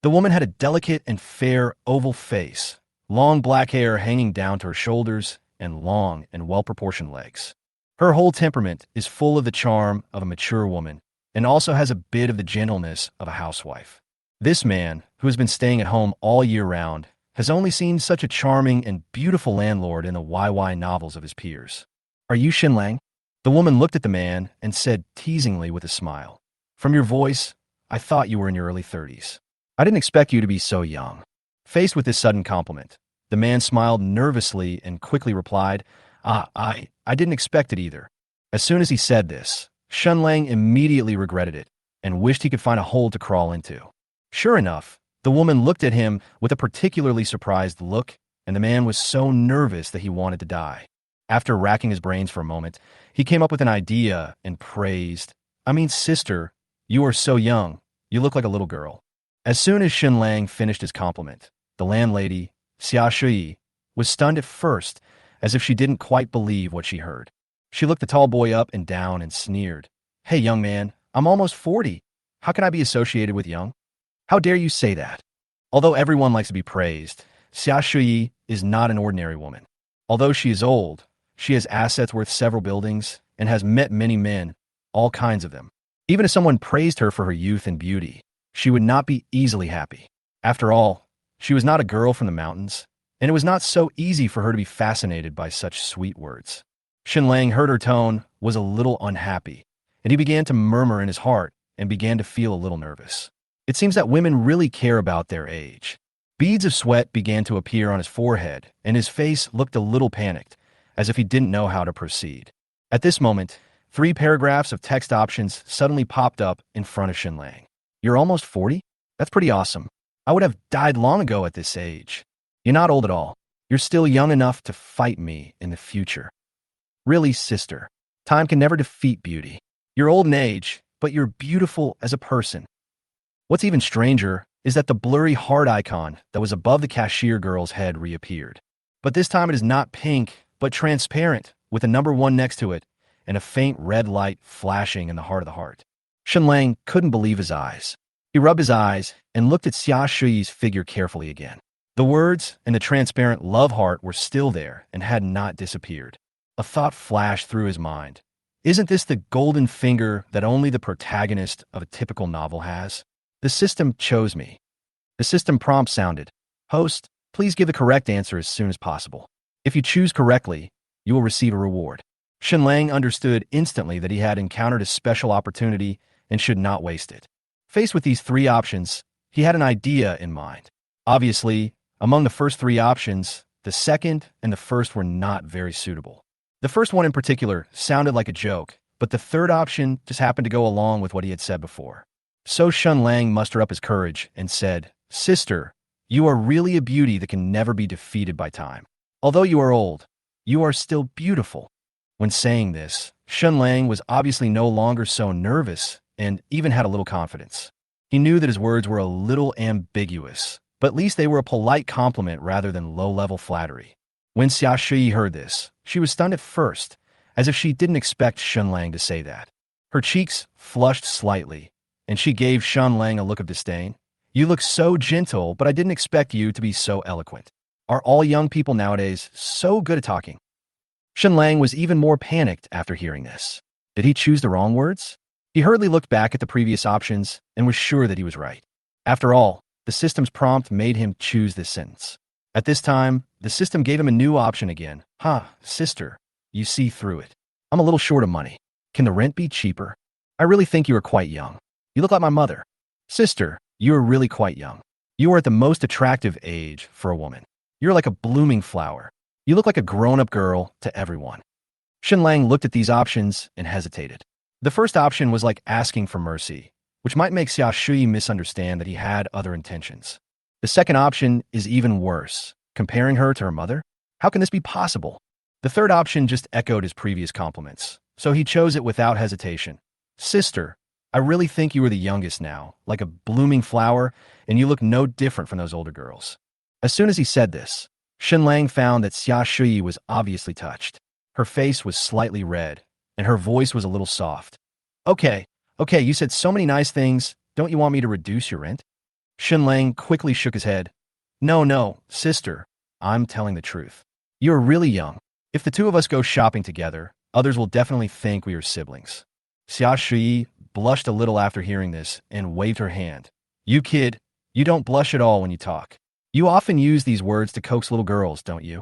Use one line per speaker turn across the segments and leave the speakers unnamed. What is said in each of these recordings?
The woman had a delicate and fair oval face, long black hair hanging down to her shoulders, and long and well-proportioned legs. Her whole temperament is full of the charm of a mature woman and also has a bit of the gentleness of a housewife. This man, who has been staying at home all year round, has only seen such a charming and beautiful landlord in the YY novels of his peers. "Are you Shen Lang?" The woman looked at the man and said teasingly with a smile, "From your voice, I thought you were in your early 30s. I didn't expect you to be so young." Faced with this sudden compliment, the man smiled nervously and quickly replied, I didn't expect it either." As soon as he said this, Shen Lang immediately regretted it and wished he could find a hole to crawl into. Sure enough, the woman looked at him with a particularly surprised look, and the man was so nervous that he wanted to die. After racking his brains for a moment, he came up with an idea and praised, "Sister, you are so young. You look like a little girl." As soon as Shen Lang finished his compliment, the landlady, Xia Shui, was stunned at first, as if she didn't quite believe what she heard. She looked the tall boy up and down and sneered, "Hey, young man, I'm almost 40. How can I be associated with young? How dare you say that?" Although everyone likes to be praised, Xia Shui is not an ordinary woman. Although she is old, she has assets worth several buildings and has met many men, all kinds of them. Even if someone praised her for her youth and beauty, she would not be easily happy. After all, she was not a girl from the mountains, and it was not so easy for her to be fascinated by such sweet words. Shen Lang heard her tone, was a little unhappy, and he began to murmur in his heart and began to feel a little nervous. It seems that women really care about their age. Beads of sweat began to appear on his forehead, and his face looked a little panicked, as if he didn't know how to proceed. At this moment, 3 paragraphs of text options suddenly popped up in front of Shen Lang. "You're almost 40? That's pretty awesome. I would have died long ago at this age. You're not old at all. You're still young enough to fight me in the future. Really, sister, time can never defeat beauty. You're old in age, but you're beautiful as a person." What's even stranger is that the blurry heart icon that was above the cashier girl's head reappeared. But this time it is not pink, but transparent, with a number 1 next to it, and a faint red light flashing in the heart of the heart. Shen Lang couldn't believe his eyes. He rubbed his eyes and looked at Xia Shui's figure carefully again. The words and the transparent love heart were still there and had not disappeared. A thought flashed through his mind. Isn't this the golden finger that only the protagonist of a typical novel has? The system chose me. The system prompt sounded, "Host, please give the correct answer as soon as possible. If you choose correctly, you will receive a reward." Shen Lang understood instantly that he had encountered a special opportunity and should not waste it. Faced with these 3 options, he had an idea in mind. Obviously, among the first 3 options, the second and the first were not very suitable. The first one in particular sounded like a joke, but the third option just happened to go along with what he had said before. So Shen Lang mustered up his courage and said, "Sister, you are really a beauty that can never be defeated by time. Although you are old, you are still beautiful." When saying this, Shen Lang was obviously no longer so nervous and even had a little confidence. He knew that his words were a little ambiguous, but at least they were a polite compliment rather than low-level flattery. When Xia Shui heard this, she was stunned at first, as if she didn't expect Shen Lang to say that. Her cheeks flushed slightly, and she gave Shen Lang a look of disdain. "You look so gentle, but I didn't expect you to be so eloquent. Are all young people nowadays so good at talking?" Shen Lang was even more panicked after hearing this. Did he choose the wrong words? He hurriedly looked back at the previous options and was sure that he was right. After all, the system's prompt made him choose this sentence. At this time, the system gave him a new option again. Sister, you see through it. I'm a little short of money. Can the rent be cheaper? I really think you are quite young. You look like my mother. Sister, you are really quite young. You are at the most attractive age for a woman. You're like a blooming flower. You look like a grown-up girl to everyone." Shen Lang looked at these options and hesitated. The first option was like asking for mercy, which might make Xia Shui misunderstand that he had other intentions. The second option is even worse, comparing her to her mother. How can this be possible? The third option just echoed his previous compliments, so he chose it without hesitation. "Sister, I really think you are the youngest now, like a blooming flower, and you look no different from those older girls." As soon as he said this, Shen Lang found that Xia Shui was obviously touched. Her face was slightly red, and her voice was a little soft. Okay, you said so many nice things. Don't you want me to reduce your rent?" Shen Lang quickly shook his head. No, no, sister. I'm telling the truth. You're really young. If the two of us go shopping together, others will definitely think we are siblings. Xia Shui blushed a little after hearing this and waved her hand. You kid, you don't blush at all when you talk. You often use these words to coax little girls, don't you?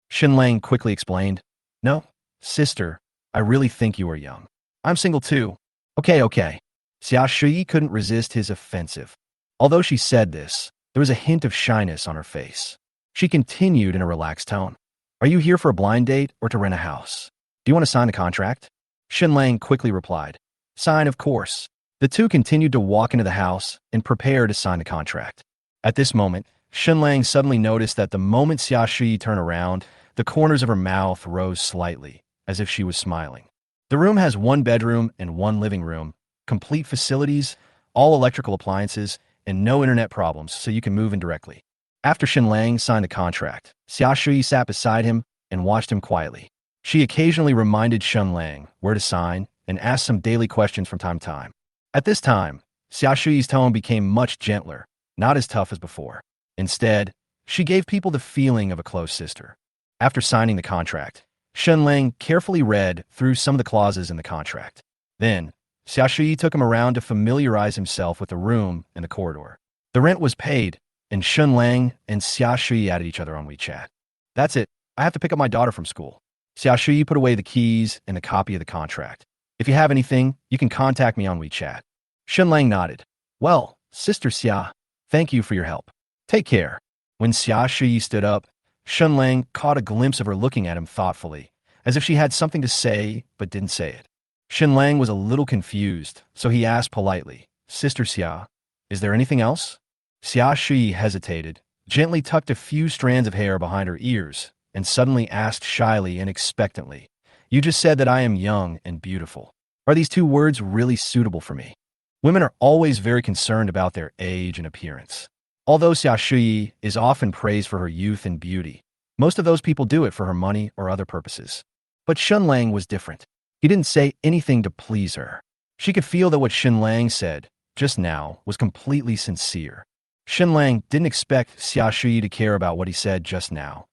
Shen Lang quickly explained. No, sister, I really think you are young. I'm single too. Okay. Xia Shui couldn't resist his offensive. Although she said this, there was a hint of shyness on her face. She continued in a relaxed tone. Are you here for a blind date or to rent a house? Do you want to sign the contract? Shen Lang quickly replied. Sign, of course. The two continued to walk into the house and prepare to sign the contract. At this moment, Shen Lang suddenly noticed that the moment Xia Shui turned around, the corners of her mouth rose slightly, as if she was smiling. The room has one bedroom and one living room, complete facilities, all electrical appliances, and no internet problems, so you can move in directly. After Shen Lang signed the contract, Xia Shui sat beside him and watched him quietly. She occasionally reminded Shen Lang where to sign and asked some daily questions from time to time. At this time, Xia Shui's tone became much gentler, not as tough as before. Instead, she gave people the feeling of a close sister. After signing the contract, Shen Lang carefully read through some of the clauses in the contract. Then, Xia Shui took him around to familiarize himself with the room and the corridor. The rent was paid, and Shen Lang and Xia Shui added each other on WeChat. That's it. I have to pick up my daughter from school. Xia Shui put away the keys and a copy of the contract. If you have anything, you can contact me on WeChat. Shen Lang nodded. Well, Sister Xia, thank you for your help. Take care. When Xia Shui stood up, Shen Lang caught a glimpse of her looking at him thoughtfully, as if she had something to say but didn't say it. Shen Lang was a little confused, so he asked politely, Sister Xia, is there anything else? Xia Shui hesitated, gently tucked a few strands of hair behind her ears, and suddenly asked shyly and expectantly, You just said that I am young and beautiful. Are these two words really suitable for me? Women are always very concerned about their age and appearance. Although Xia Shui is often praised for her youth and beauty, most of those people do it for her money or other purposes. But Shen Lang was different. He didn't say anything to please her. She could feel that what Shen Lang said just now was completely sincere. Shen Lang didn't expect Xia Shui to care about what he said just now,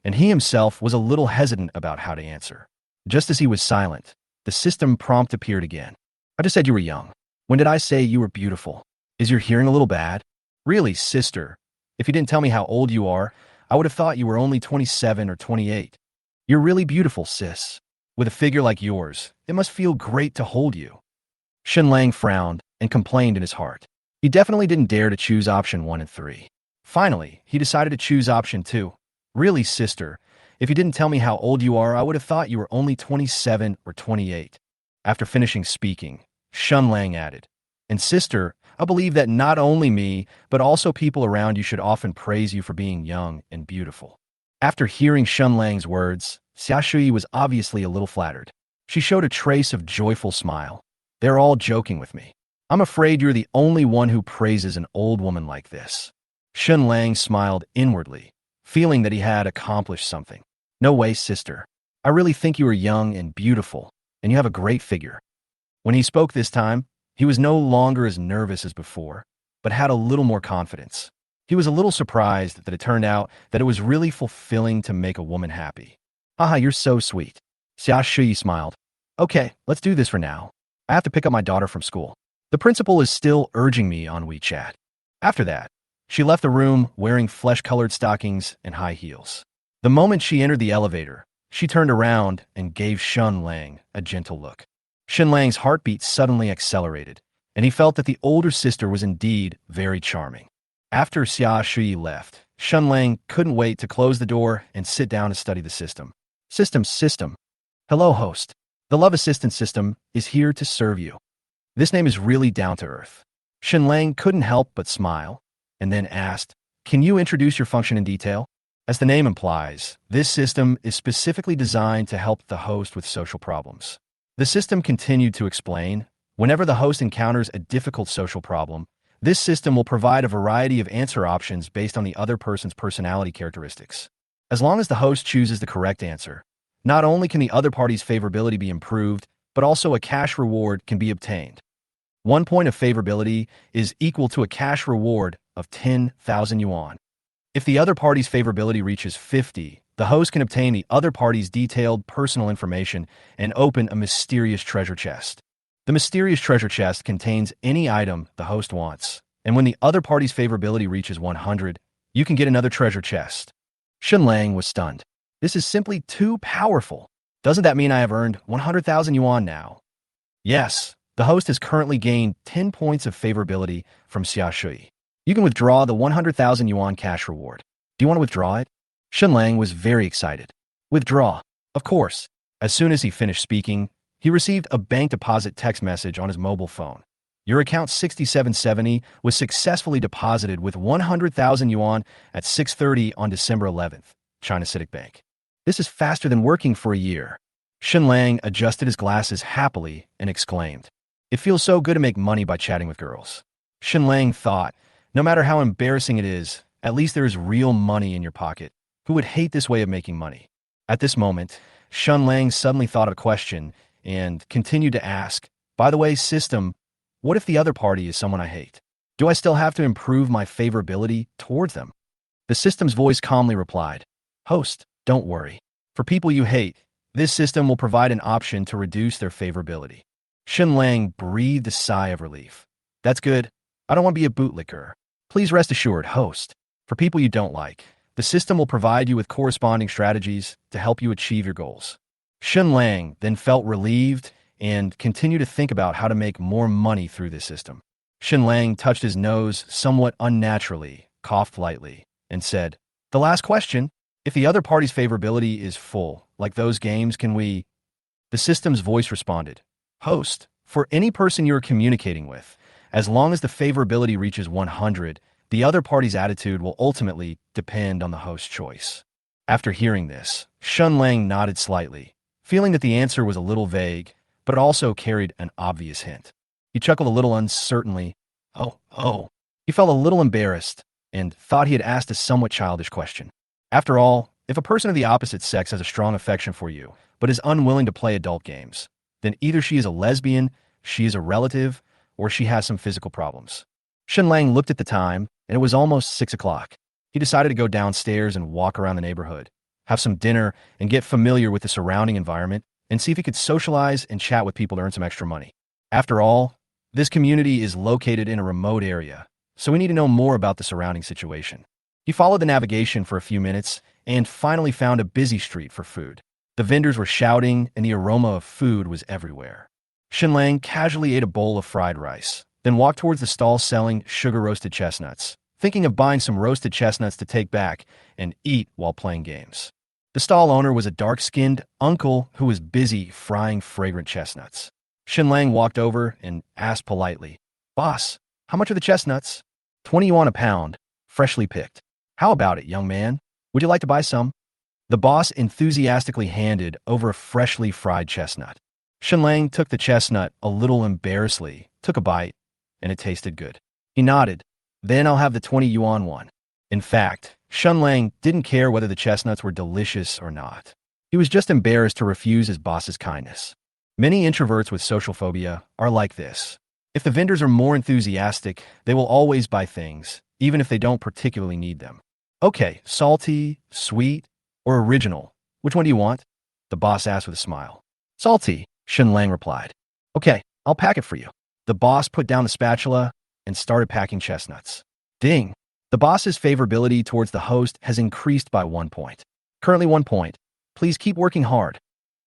and he himself was a little hesitant about how to answer. Just as he was silent, the system prompt appeared again. I just said you were young. When did I say you were beautiful? Is your hearing a little bad? Really, sister, if you didn't tell me how old you are, I would have thought you were only 27 or 28. You're really beautiful, sis. With a figure like yours, it must feel great to hold you. Shen Lang frowned and complained in his heart. He definitely didn't dare to choose option 1 and 3. Finally, he decided to choose option 2. Really, sister, if you didn't tell me how old you are, I would have thought you were only 27 or 28. After finishing speaking, Shen Lang added, And sister, I believe that not only me, but also people around you should often praise you for being young and beautiful. After hearing Shen Lang's words, Xia Shui was obviously a little flattered. She showed a trace of joyful smile. They're all joking with me. I'm afraid you're the only one who praises an old woman like this. Shen Lang smiled inwardly, feeling that he had accomplished something. No way, sister. I really think you are young and beautiful, and you have a great figure. When he spoke this time, he was no longer as nervous as before, but had a little more confidence. He was a little surprised that it turned out that it was really fulfilling to make a woman happy. Haha, you're so sweet. Xia Shui smiled. Okay, let's do this for now. I have to pick up my daughter from school. The principal is still urging me on WeChat. After that, she left the room wearing flesh-colored stockings and high heels. The moment she entered the elevator, she turned around and gave Shen Lang a gentle look. Shen Lang's heartbeat suddenly accelerated, and he felt that the older sister was indeed very charming. After Xia Shui left, Shen Lang couldn't wait to close the door and sit down to study the system. System. Hello, host. The love assistant system is here to serve you. This name is really down to earth. Shen Lang couldn't help but smile, and then asked, Can you introduce your function in detail? As the name implies, this system is specifically designed to help the host with social problems. The system continued to explain, whenever the host encounters a difficult social problem, this system will provide a variety of answer options based on the other person's personality characteristics. As long as the host chooses the correct answer, not only can the other party's favorability be improved, but also a cash reward can be obtained. 1 point of favorability is equal to a cash reward of 10,000 yuan. If the other party's favorability reaches 50, the host can obtain the other party's detailed personal information and open a mysterious treasure chest. The mysterious treasure chest contains any item the host wants, and when the other party's favorability reaches 100, you can get another treasure chest. Shen Lang was stunned. This is simply too powerful. Doesn't that mean I have earned 100,000 yuan now? Yes, the host has currently gained 10 points of favorability from Xia Shui. You can withdraw the 100,000 yuan cash reward. Do you want to withdraw it? Shen Lang was very excited. Withdraw. Of course. As soon as he finished speaking, he received a bank deposit text message on his mobile phone. Your account 6770 was successfully deposited with 100,000 yuan at 6:30 on December 11th, China CITIC Bank. This is faster than working for a year. Shen Lang adjusted his glasses happily and exclaimed, "It feels so good to make money by chatting with girls." Shen Lang thought, no matter how embarrassing it is, at least there is real money in your pocket. Who would hate this way of making money? At this moment, Shen Lang suddenly thought of a question and continued to ask, "By the way, system, what if the other party is someone I hate? Do I still have to improve my favorability towards them?" The system's voice calmly replied, "Host, don't worry. For people you hate, this system will provide an option to reduce their favorability." Shen Lang breathed a sigh of relief. "That's good. I don't want to be a bootlicker. Please rest assured, host. For people you don't like, the system will provide you with corresponding strategies to help you achieve your goals." Shen Lang then felt relieved and continued to think about how to make more money through this system. Shen Lang touched his nose somewhat unnaturally, coughed lightly, and said, "The last question. If the other party's favorability is full, like those games, can we?" The system's voice responded, "Host, for any person you are communicating with, as long as the favorability reaches 100, the other party's attitude will ultimately depend on the host's choice." After hearing this, Shen Lang nodded slightly, feeling that the answer was a little vague, but it also carried an obvious hint. He chuckled a little uncertainly. Oh. He felt a little embarrassed and thought he had asked a somewhat childish question. After all, if a person of the opposite sex has a strong affection for you, but is unwilling to play adult games, then either she is a lesbian, she is a relative, or she has some physical problems. Shen Lang looked at the time, and it was almost 6 o'clock. He decided to go downstairs and walk around the neighborhood, have some dinner, and get familiar with the surrounding environment, and see if he could socialize and chat with people to earn some extra money. After all, this community is located in a remote area, so we need to know more about the surrounding situation. He followed the navigation for a few minutes and finally found a busy street for food. The vendors were shouting, and the aroma of food was everywhere. Shen Lang casually ate a bowl of fried rice, then walked towards the stall selling sugar-roasted chestnuts, thinking of buying some roasted chestnuts to take back and eat while playing games. The stall owner was a dark-skinned uncle who was busy frying fragrant chestnuts. Shen Lang walked over and asked politely, "Boss, how much are the chestnuts?" 20 yuan a pound, freshly picked. "How about it, young man? Would you like to buy some?" The boss enthusiastically handed over a freshly fried chestnut. Shen Lang took the chestnut a little embarrassedly, took a bite, and it tasted good. He nodded. "Then I'll have the 20 yuan one." In fact, Shen Lang didn't care whether the chestnuts were delicious or not. He was just embarrassed to refuse his boss's kindness. Many introverts with social phobia are like this. If the vendors are more enthusiastic, they will always buy things, even if they don't particularly need them. "Okay, salty, sweet, or original? Which one do you want?" the boss asked with a smile. "Salty," Shen Lang replied. "Okay, I'll pack it for you." The boss put down the spatula and started packing chestnuts. Ding! The boss's favorability towards the host has increased by 1 point. Currently 1 point. Please keep working hard.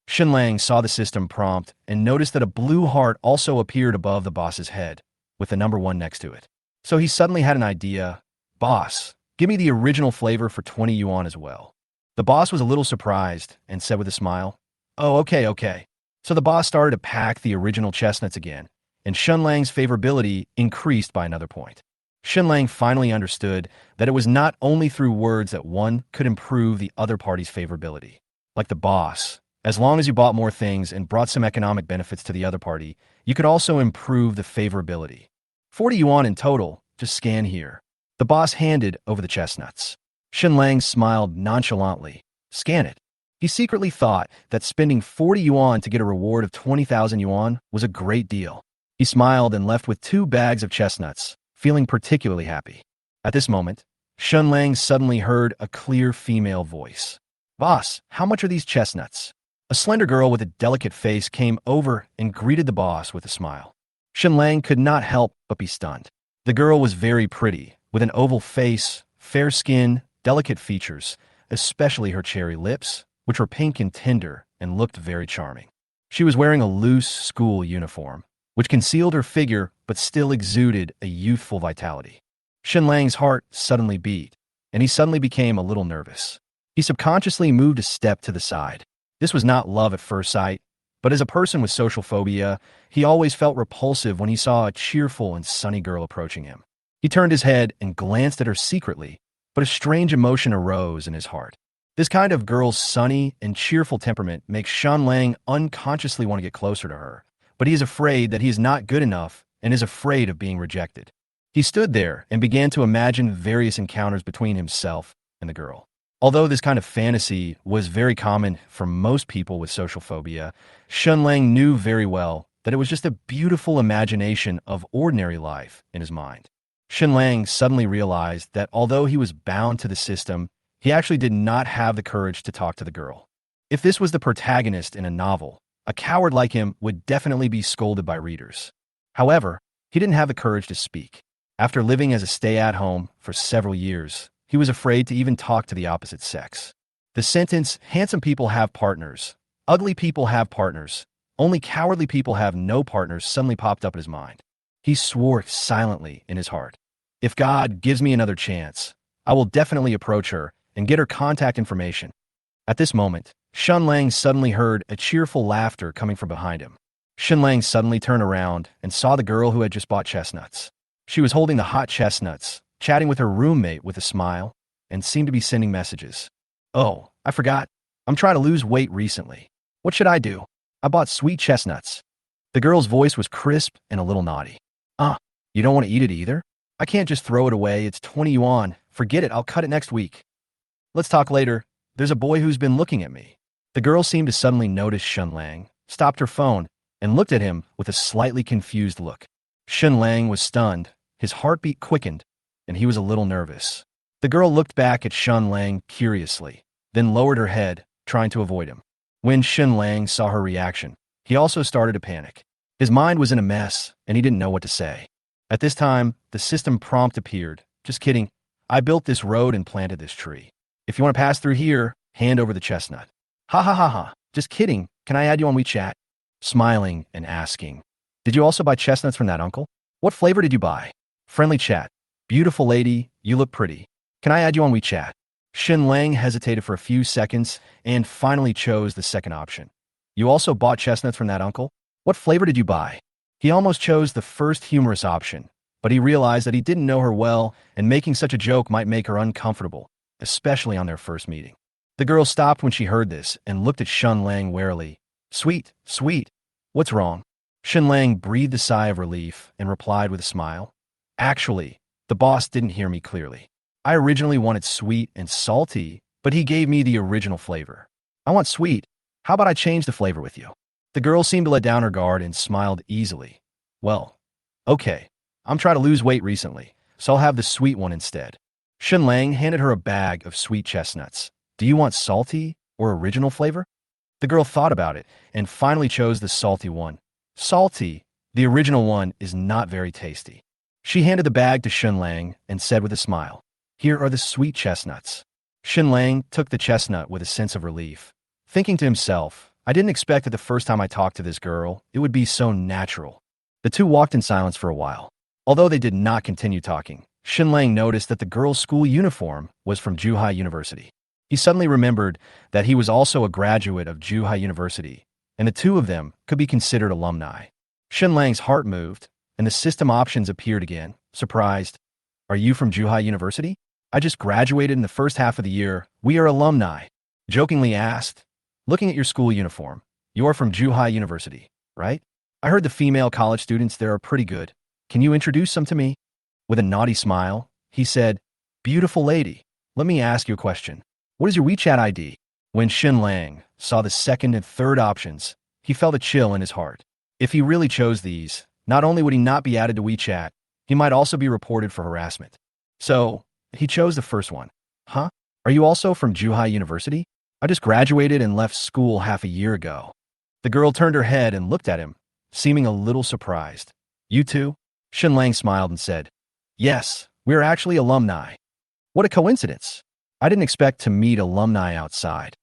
Shen Lang saw the system prompt and noticed that a blue heart also appeared above the boss's head, with the number 1 next to it. So he suddenly had an idea. "Boss, give me the original flavor for 20 yuan as well." The boss was a little surprised and said with a smile, "Oh, okay. So the boss started to pack the original chestnuts again, and Shen Lang's favorability increased by another point. Shen Lang finally understood that it was not only through words that one could improve the other party's favorability. Like the boss, as long as you bought more things and brought some economic benefits to the other party, you could also improve the favorability. 40 yuan in total, just scan here. The boss handed over the chestnuts. Shen Lang smiled nonchalantly. Scan it. He secretly thought that spending 40 yuan to get a reward of 20,000 yuan was a great deal. He smiled and left with 2 bags of chestnuts, feeling particularly happy. At this moment, Shen Lang suddenly heard a clear female voice. Boss, how much are these chestnuts? A slender girl with a delicate face came over and greeted the boss with a smile. Shen Lang could not help but be stunned. The girl was very pretty, with an oval face, fair skin, delicate features, especially her cherry lips, which were pink and tender and looked very charming. She was wearing a loose school uniform, which concealed her figure but still exuded a youthful vitality. Shen Lang's heart suddenly beat, and he suddenly became a little nervous. He subconsciously moved a step to the side. This was not love at first sight, but as a person with social phobia, he always felt repulsive when he saw a cheerful and sunny girl approaching him. He turned his head and glanced at her secretly, but a strange emotion arose in his heart. This kind of girl's sunny and cheerful temperament makes Shen Lang unconsciously want to get closer to her, but he is afraid that he is not good enough and is afraid of being rejected. He stood there and began to imagine various encounters between himself and the girl. Although this kind of fantasy was very common for most people with social phobia, Shen Lang knew very well that it was just a beautiful imagination of ordinary life in his mind. Shen Lang suddenly realized that although he was bound to the system, he actually did not have the courage to talk to the girl. If this was the protagonist in a novel, a coward like him would definitely be scolded by readers. However, he didn't have the courage to speak. After living as a stay-at-home for several years, he was afraid to even talk to the opposite sex. The sentence, "Handsome people have partners, ugly people have partners, only cowardly people have no partners," suddenly popped up in his mind. He swore silently in his heart, "If God gives me another chance, I will definitely approach her and get her contact information." At this moment, Shen Lang suddenly heard a cheerful laughter coming from behind him. Shen Lang suddenly turned around and saw the girl who had just bought chestnuts. She was holding the hot chestnuts, chatting with her roommate with a smile, and seemed to be sending messages. "Oh, I forgot. I'm trying to lose weight recently. What should I do? I bought sweet chestnuts." The girl's voice was crisp and a little naughty. You don't want to eat it either? I can't just throw it away. It's 20 yuan. Forget it. I'll cut it next week. Let's talk later. There's a boy who's been looking at me." The girl seemed to suddenly notice Shen Lang, stopped her phone, and looked at him with a slightly confused look. Shen Lang was stunned, his heartbeat quickened, and he was a little nervous. The girl looked back at Shen Lang curiously, then lowered her head, trying to avoid him. When Shen Lang saw her reaction, he also started to panic. His mind was in a mess, and he didn't know what to say. At this time, the system prompt appeared. "Just kidding. I built this road and planted this tree. If you want to pass through here, hand over the chestnut." "Ha ha ha ha. Just kidding. Can I add you on WeChat?" Smiling and asking, "Did you also buy chestnuts from that uncle? What flavor did you buy?" Friendly chat. "Beautiful lady, you look pretty. Can I add you on WeChat?" Shen Lang hesitated for a few seconds and finally chose the second option. "You also bought chestnuts from that uncle? What flavor did you buy?" He almost chose the first humorous option, but he realized that he didn't know her well and making such a joke might make her uncomfortable, especially on their first meeting. The girl stopped when she heard this and looked at Shen Lang warily. Sweet. What's wrong?" Shen Lang breathed a sigh of relief and replied with a smile. "Actually, the boss didn't hear me clearly. I originally wanted sweet and salty, but he gave me the original flavor. I want sweet. How about I change the flavor with you?" The girl seemed to let down her guard and smiled easily. "Well, okay. I'm trying to lose weight recently, so I'll have the sweet one instead." Shen Lang handed her a bag of sweet chestnuts. "Do you want salty or original flavor?" The girl thought about it and finally chose the salty one. "Salty. The original one is not very tasty." She handed the bag to Shen Lang and said with a smile, "Here are the sweet chestnuts." Shen Lang took the chestnut with a sense of relief, thinking to himself, "I didn't expect that the first time I talked to this girl, it would be so natural." The two walked in silence for a while. Although they did not continue talking, Shen Lang noticed that the girl's school uniform was from Zhuhai University. He suddenly remembered that he was also a graduate of Zhuhai University, and the two of them could be considered alumni. Shen Lang's heart moved, and the system options appeared again, surprised. "Are you from Zhuhai University? I just graduated in the first half of the year. We are alumni." Jokingly asked, "Looking at your school uniform, you are from Zhuhai University, right? I heard the female college students there are pretty good. Can you introduce some to me?" With a naughty smile, he said, "Beautiful lady, let me ask you a question. What is your WeChat ID?" When Shen Lang saw the second and third options, he felt a chill in his heart. If he really chose these, not only would he not be added to WeChat, he might also be reported for harassment. So, he chose the first one. Huh? Are you also from Juhai University? I just graduated and left school half a year ago. The girl turned her head and looked at him, seeming a little surprised. You too? Shen Lang smiled and said, Yes, we're actually alumni. What a coincidence. I didn't expect to meet alumni outside.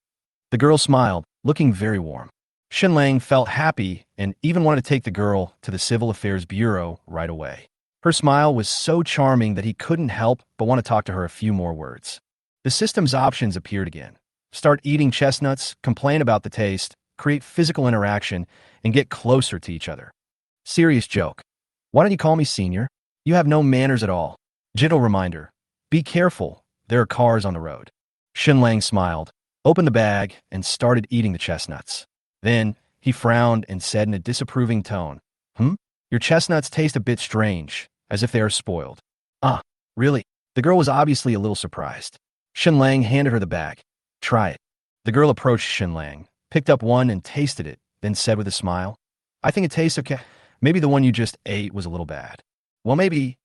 The girl smiled, looking very warm. Shen Lang felt happy and even wanted to take the girl to the Civil Affairs Bureau right away. Her smile was so charming that he couldn't help but want to talk to her a few more words. The system's options appeared again. Start eating chestnuts, complain about the taste, create physical interaction, and get closer to each other. Serious joke. Why don't you call me senior? You have no manners at all. Gentle reminder. Be careful. There are cars on the road. Shen Lang smiled, opened the bag, and started eating the chestnuts. Then, he frowned and said in a disapproving tone, Your chestnuts taste a bit strange, as if they are spoiled. Ah, really? The girl was obviously a little surprised. Shen Lang handed her the bag. Try it. The girl approached Shen Lang, picked up one and tasted it, then said with a smile, I think it tastes okay. Maybe the one you just ate was a little bad. Well, maybe.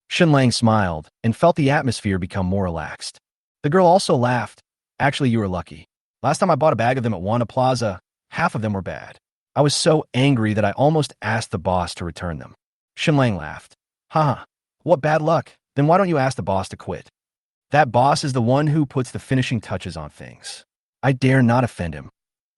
Shen Lang smiled and felt the atmosphere become more relaxed. The girl also laughed. Actually, you were lucky. Last time I bought a bag of them at Wanda Plaza, half of them were bad. I was so angry that I almost asked the boss to return them. Shen Lang laughed. Haha, what bad luck. Then why don't you ask the boss to quit? That boss is the one who puts the finishing touches on things. I dare not offend him.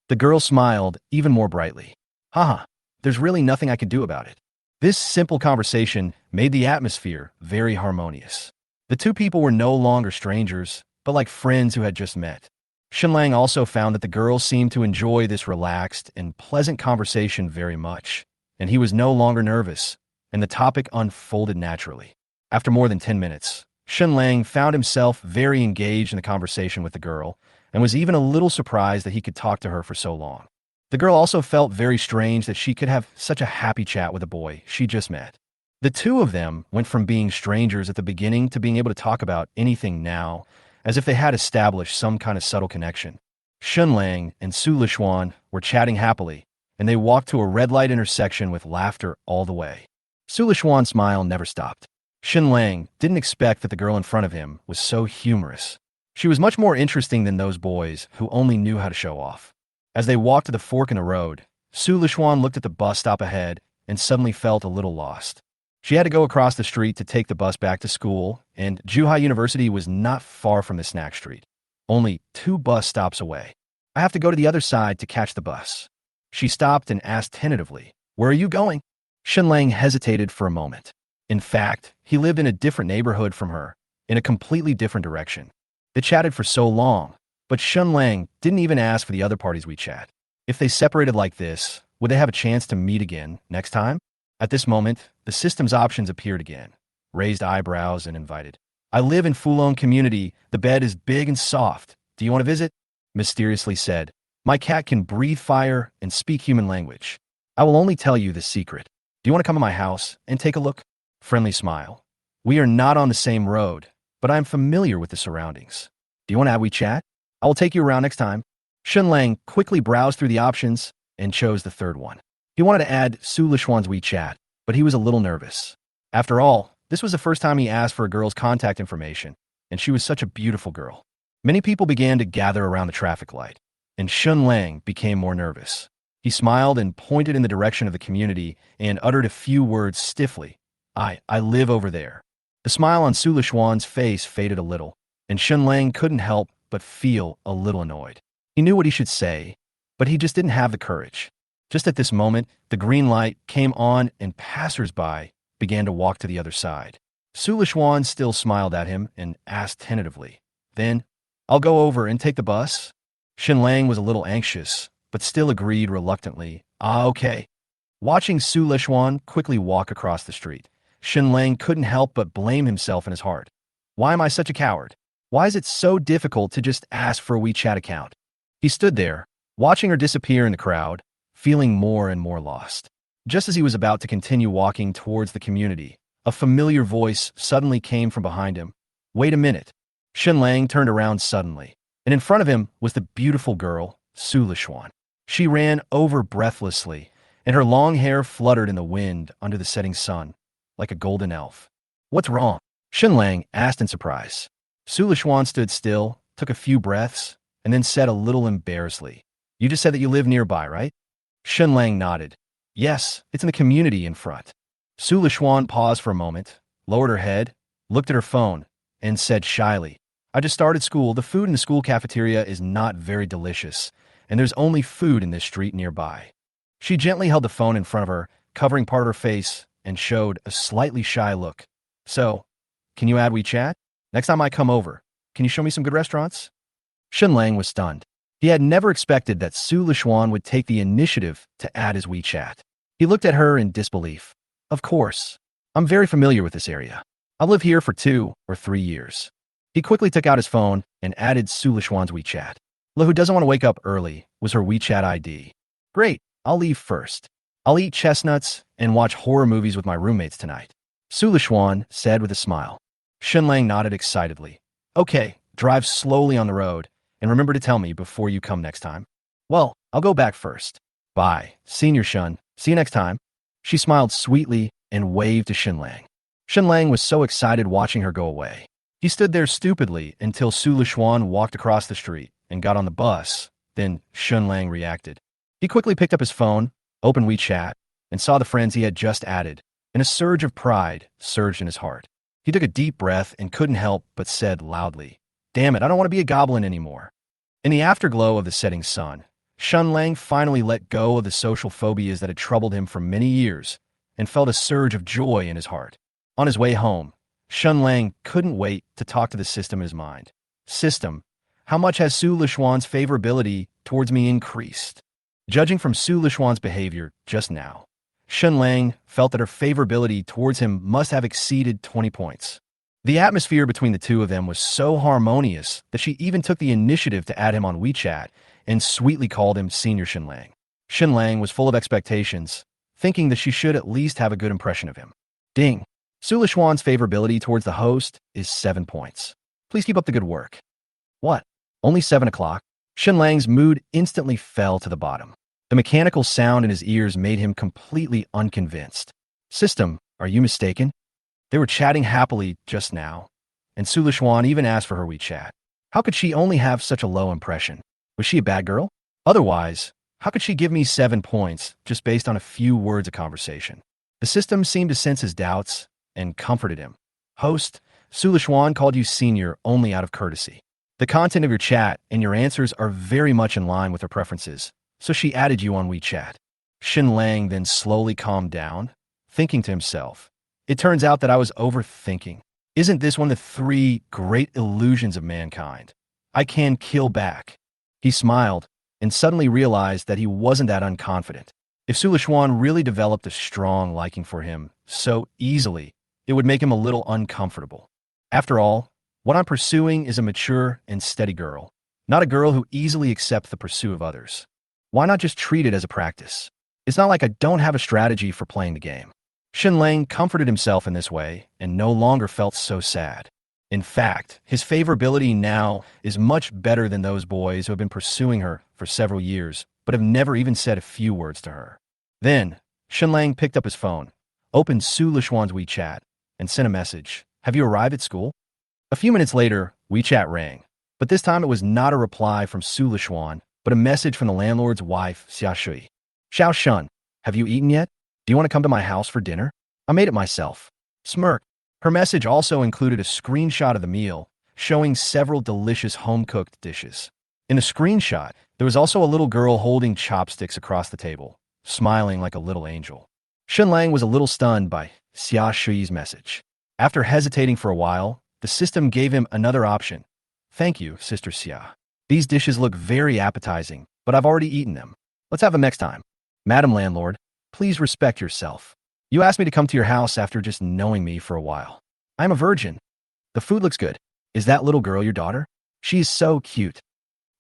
The girl smiled even more brightly. Haha, there's really nothing I could do about it. This simple conversation made the atmosphere very harmonious. The two people were no longer strangers, but like friends who had just met. Shen Lang also found that the girl seemed to enjoy this relaxed and pleasant conversation very much, and he was no longer nervous, and the topic unfolded naturally. After more than 10 minutes, Shen Lang found himself very engaged in the conversation with the girl, and was even a little surprised that he could talk to her for so long. The girl also felt very strange that she could have such a happy chat with a boy she just met. The two of them went from being strangers at the beginning to being able to talk about anything now, as if they had established some kind of subtle connection. Shen Lang and Su Lishuan were chatting happily, and they walked to a red light intersection with laughter all the way. Su Lishuan's smile never stopped. Shen Lang didn't expect that the girl in front of him was so humorous. She was much more interesting than those boys who only knew how to show off. As they walked to the fork in the road, Su Lishuan looked at the bus stop ahead and suddenly felt a little lost. She had to go across the street to take the bus back to school, and Juhai University was not far from the snack street, only 2 bus stops away. I have to go to the other side to catch the bus. She stopped and asked tentatively, Where are you going? Shen Lang hesitated for a moment. In fact, he lived in a different neighborhood from her, in a completely different direction. They chatted for so long, but Shen Lang didn't even ask for the other party's WeChat. If they separated like this, would they have a chance to meet again next time? At this moment, the system's options appeared again, raised eyebrows and invited. I live in Fulong community. The bed is big and soft. Do you want to visit? Mysteriously said. My cat can breathe fire and speak human language. I will only tell you the secret. Do you want to come to my house and take a look? Friendly smile. We are not on the same road, but I am familiar with the surroundings. Do you want to have WeChat? I will take you around next time. Shen Lang quickly browsed through the options and chose the third one. He wanted to add Su Lishuan's WeChat, but he was a little nervous. After all, this was the first time he asked for a girl's contact information, and she was such a beautiful girl. Many people began to gather around the traffic light, and Shen Lang became more nervous. He smiled and pointed in the direction of the community and uttered a few words stiffly. I live over there. The smile on Su Lishuan's face faded a little, and Shen Lang couldn't help but feel a little annoyed. He knew what he should say, but he just didn't have the courage. Just at this moment, the green light came on and passers-by began to walk to the other side. Su Lishuan still smiled at him and asked tentatively, Then, I'll go over and take the bus? Shen Lang was a little anxious, but still agreed reluctantly, Okay. Watching Su Lishuan quickly walk across the street, Shen Lang couldn't help but blame himself in his heart. Why am I such a coward? Why is it so difficult to just ask for a WeChat account? He stood there, watching her disappear in the crowd, feeling more and more lost. Just as he was about to continue walking towards the community, a familiar voice suddenly came from behind him. Wait a minute. Shen Lang turned around suddenly, and in front of him was the beautiful girl, Su Lishuan. She ran over breathlessly, and her long hair fluttered in the wind under the setting sun, like a golden elf. What's wrong? Shen Lang asked in surprise. Su Lishuan stood still, took a few breaths, and then said a little embarrassedly, "You just said that you live nearby, right?" Shen Lang nodded. "Yes, it's in the community in front." Su Lishuan paused for a moment, lowered her head, looked at her phone, and said shyly, "I just started school. The food in the school cafeteria is not very delicious, and there's only food in this street nearby." She gently held the phone in front of her, covering part of her face, and showed a slightly shy look. "So, can you add WeChat? Next time I come over, can you show me some good restaurants?" Shen Lang was stunned. He had never expected that Su Lishuan would take the initiative to add his WeChat. He looked at her in disbelief. "Of course. I'm very familiar with this area. I've lived here for 2 or 3 years." He quickly took out his phone and added Su Lishuan's WeChat. "Lo, who doesn't want to wake up early," was her WeChat ID. "Great, I'll leave first. I'll eat chestnuts and watch horror movies with my roommates tonight," Su Lishuan said with a smile. Shen Lang nodded excitedly. "Okay, drive slowly on the road, and remember to tell me before you come next time." "Well, I'll go back first. Bye, Senior Shun. See you next time." She smiled sweetly and waved to Shen Lang. Shen Lang was so excited watching her go away. He stood there stupidly until Su Lishuan walked across the street and got on the bus. Then Shen Lang reacted. He quickly picked up his phone, opened WeChat, and saw the friends he had just added, and a surge of pride surged in his heart. He took a deep breath and couldn't help but said loudly, "Damn it, I don't want to be a goblin anymore." In the afterglow of the setting sun, Shen Lang finally let go of the social phobias that had troubled him for many years and felt a surge of joy in his heart. On his way home, Shen Lang couldn't wait to talk to the system in his mind. "System, how much has Su Lishuan's favorability towards me increased?" Judging from Su Lishuan's behavior just now, Shen Lang felt that her favorability towards him must have exceeded 20 points. The atmosphere between the two of them was so harmonious that she even took the initiative to add him on WeChat and sweetly called him Senior Shen Lang. Shen Lang was full of expectations, thinking that she should at least have a good impression of him. Ding! Su Lishuan's favorability towards the host is 7 points. Please keep up the good work. What? Only 7 o'clock? Shen Lang's mood instantly fell to the bottom. The mechanical sound in his ears made him completely unconvinced. "System, are you mistaken?" They were chatting happily just now, and Su Lishuan even asked for her WeChat. How could she only have such a low impression? Was she a bad girl? Otherwise, how could she give me 7 points just based on a few words of conversation? The system seemed to sense his doubts and comforted him. "Host, Su Lishuan called you senior only out of courtesy. The content of your chat and your answers are very much in line with her preferences, so she added you on WeChat." Shen Lang then slowly calmed down, thinking to himself, "It turns out that I was overthinking. Isn't this one of the 3 great illusions of mankind? I can kill back." He smiled and suddenly realized that he wasn't that unconfident. If Su Lishuan really developed a strong liking for him so easily, it would make him a little uncomfortable. After all, what I'm pursuing is a mature and steady girl, not a girl who easily accepts the pursuit of others. Why not just treat it as a practice? It's not like I don't have a strategy for playing the game. Shen Lang comforted himself in this way and no longer felt so sad. In fact, his favorability now is much better than those boys who have been pursuing her for several years, but have never even said a few words to her. Then, Shen Lang picked up his phone, opened Su Lishuan's WeChat, and sent a message. "Have you arrived at school?" A few minutes later, WeChat rang, but this time it was not a reply from Su Lishuan, but a message from the landlord's wife, Xia Shui. "Xiao Shun, have you eaten yet? Do you want to come to my house for dinner? I made it myself." Smirk. Her message also included a screenshot of the meal, showing several delicious home-cooked dishes. In the screenshot, there was also a little girl holding chopsticks across the table, smiling like a little angel. Shen Lang was a little stunned by Xia Shui's message. After hesitating for a while, the system gave him another option. "Thank you, Sister Xia. These dishes look very appetizing, but I've already eaten them. Let's have them next time. Madam Landlord, please respect yourself. You asked me to come to your house after just knowing me for a while. I'm a virgin. The food looks good. Is that little girl your daughter? She is so cute."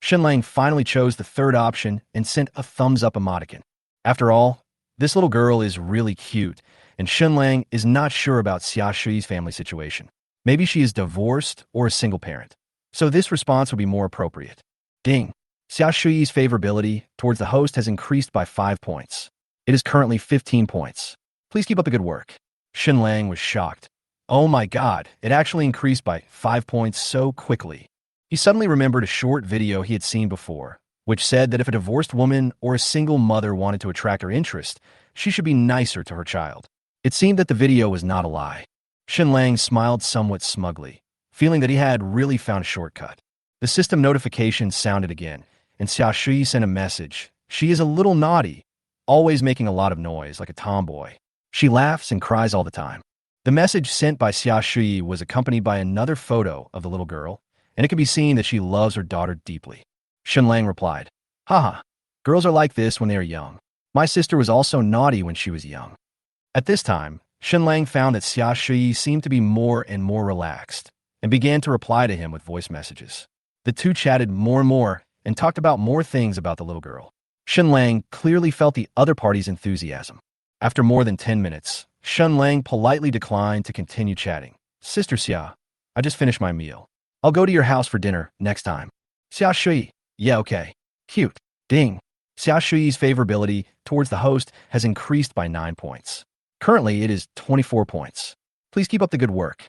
Shen Lang finally chose the third option and sent a thumbs-up emoticon. After all, this little girl is really cute, and Shen Lang is not sure about Xia Shui's family situation. Maybe she is divorced or a single parent. So this response would be more appropriate. Ding. Xia Shui's favorability towards the host has increased by 5 points. It is currently 15 points. Please keep up the good work. Shen Lang was shocked. Oh my god, it actually increased by 5 points so quickly. He suddenly remembered a short video he had seen before, which said that if a divorced woman or a single mother wanted to attract her interest, she should be nicer to her child. It seemed that the video was not a lie. Shen Lang smiled somewhat smugly, feeling that he had really found a shortcut. The system notification sounded again, and Xia Shui sent a message. She is a little naughty, always making a lot of noise like a tomboy. She laughs and cries all the time. The message sent by Xia Shui was accompanied by another photo of the little girl, and it could be seen that she loves her daughter deeply. Shen Lang replied, "Haha, girls are like this when they are young. My sister was also naughty when she was young." At this time, Shen Lang found that Xia Shui seemed to be more and more relaxed, and began to reply to him with voice messages. The two chatted more and more, and talked about more things about the little girl. Shen Lang clearly felt the other party's enthusiasm. After more than 10 minutes, Shen Lang politely declined to continue chatting. "Sister Xia, I just finished my meal. I'll go to your house for dinner next time." Xia Shui, "Yeah, okay. Cute." Ding. Xia Shui's favorability towards the host has increased by 9 points. Currently, it is 24 points. Please keep up the good work.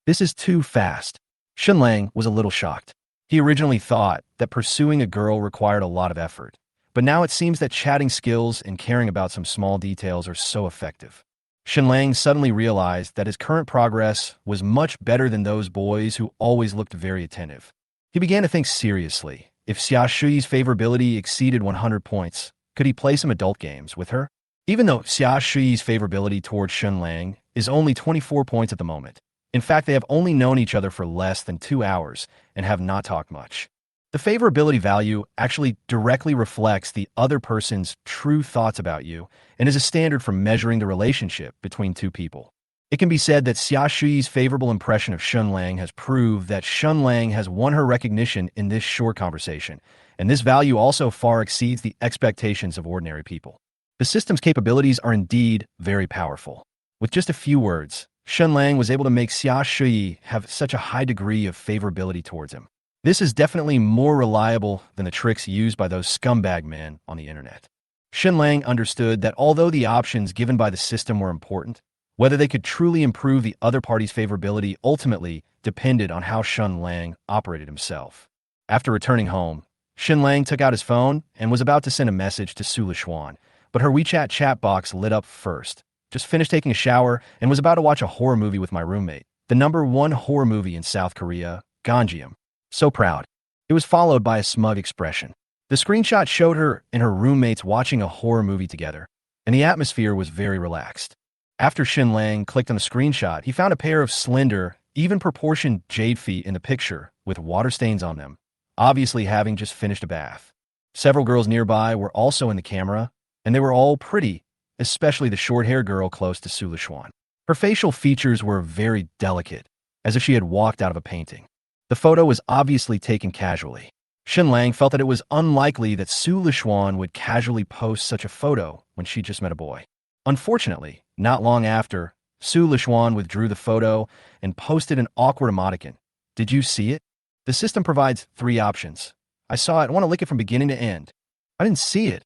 This is too fast. Shen Lang was a little shocked. He originally thought that pursuing a girl required a lot of effort, but now it seems that chatting skills and caring about some small details are so effective. Shen Lang suddenly realized that his current progress was much better than those boys who always looked very attentive. He began to think seriously. If Xia Shui's favorability exceeded 100 points, could he play some adult games with her? Even though Xia Shui's favorability towards Shen Lang is only 24 points at the moment. In fact, they have only known each other for less than 2 hours and have not talked much. The favorability value actually directly reflects the other person's true thoughts about you and is a standard for measuring the relationship between two people. It can be said that Xia Shui's favorable impression of Shen Lang has proved that Shen Lang has won her recognition in this short conversation, and this value also far exceeds the expectations of ordinary people. The system's capabilities are indeed very powerful. With just a few words, Shen Lang was able to make Xia Shui have such a high degree of favorability towards him. This is definitely more reliable than the tricks used by those scumbag men on the internet. Shen Lang understood that although the options given by the system were important, whether they could truly improve the other party's favorability ultimately depended on how Shen Lang operated himself. After returning home, Shen Lang took out his phone and was about to send a message to Su Lishuan, but her WeChat chat box lit up first. "Just finished taking a shower and was about to watch a horror movie with my roommate. The #1 horror movie in South Korea, Ganjiam. So proud." It was followed by a smug expression. The screenshot showed her and her roommates watching a horror movie together, and the atmosphere was very relaxed. After Shen Lang clicked on the screenshot, he found a pair of slender, even-proportioned jade feet in the picture with water stains on them, obviously having just finished a bath. Several girls nearby were also in the camera, and they were all pretty, especially the short-haired girl close to Su Lishuan. Her facial features were very delicate, as if she had walked out of a painting. The photo was obviously taken casually. Shen Lang felt that it was unlikely that Su Lishuan would casually post such a photo when she just met a boy. Unfortunately, not long after, Su Lishuan withdrew the photo and posted an awkward emoticon. "Did you see it? The system provides 3 options. I saw it. I want to lick it from beginning to end." "I didn't see it."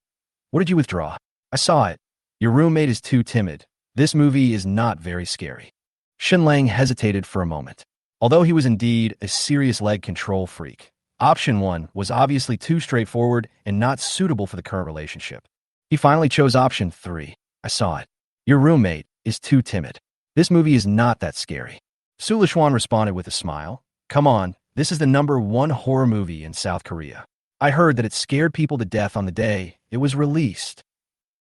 "What did you withdraw?" "I saw it. Your roommate is too timid. This movie is not very scary." Shen Lang hesitated for a moment. Although he was indeed a serious leg control freak, option 1 was obviously too straightforward and not suitable for the current relationship. He finally chose option 3. "I saw it. Your roommate is too timid. This movie is not that scary." Su Lishuan responded with a smile. "Come on, this is the #1 horror movie in South Korea. I heard that it scared people to death on the day it was released."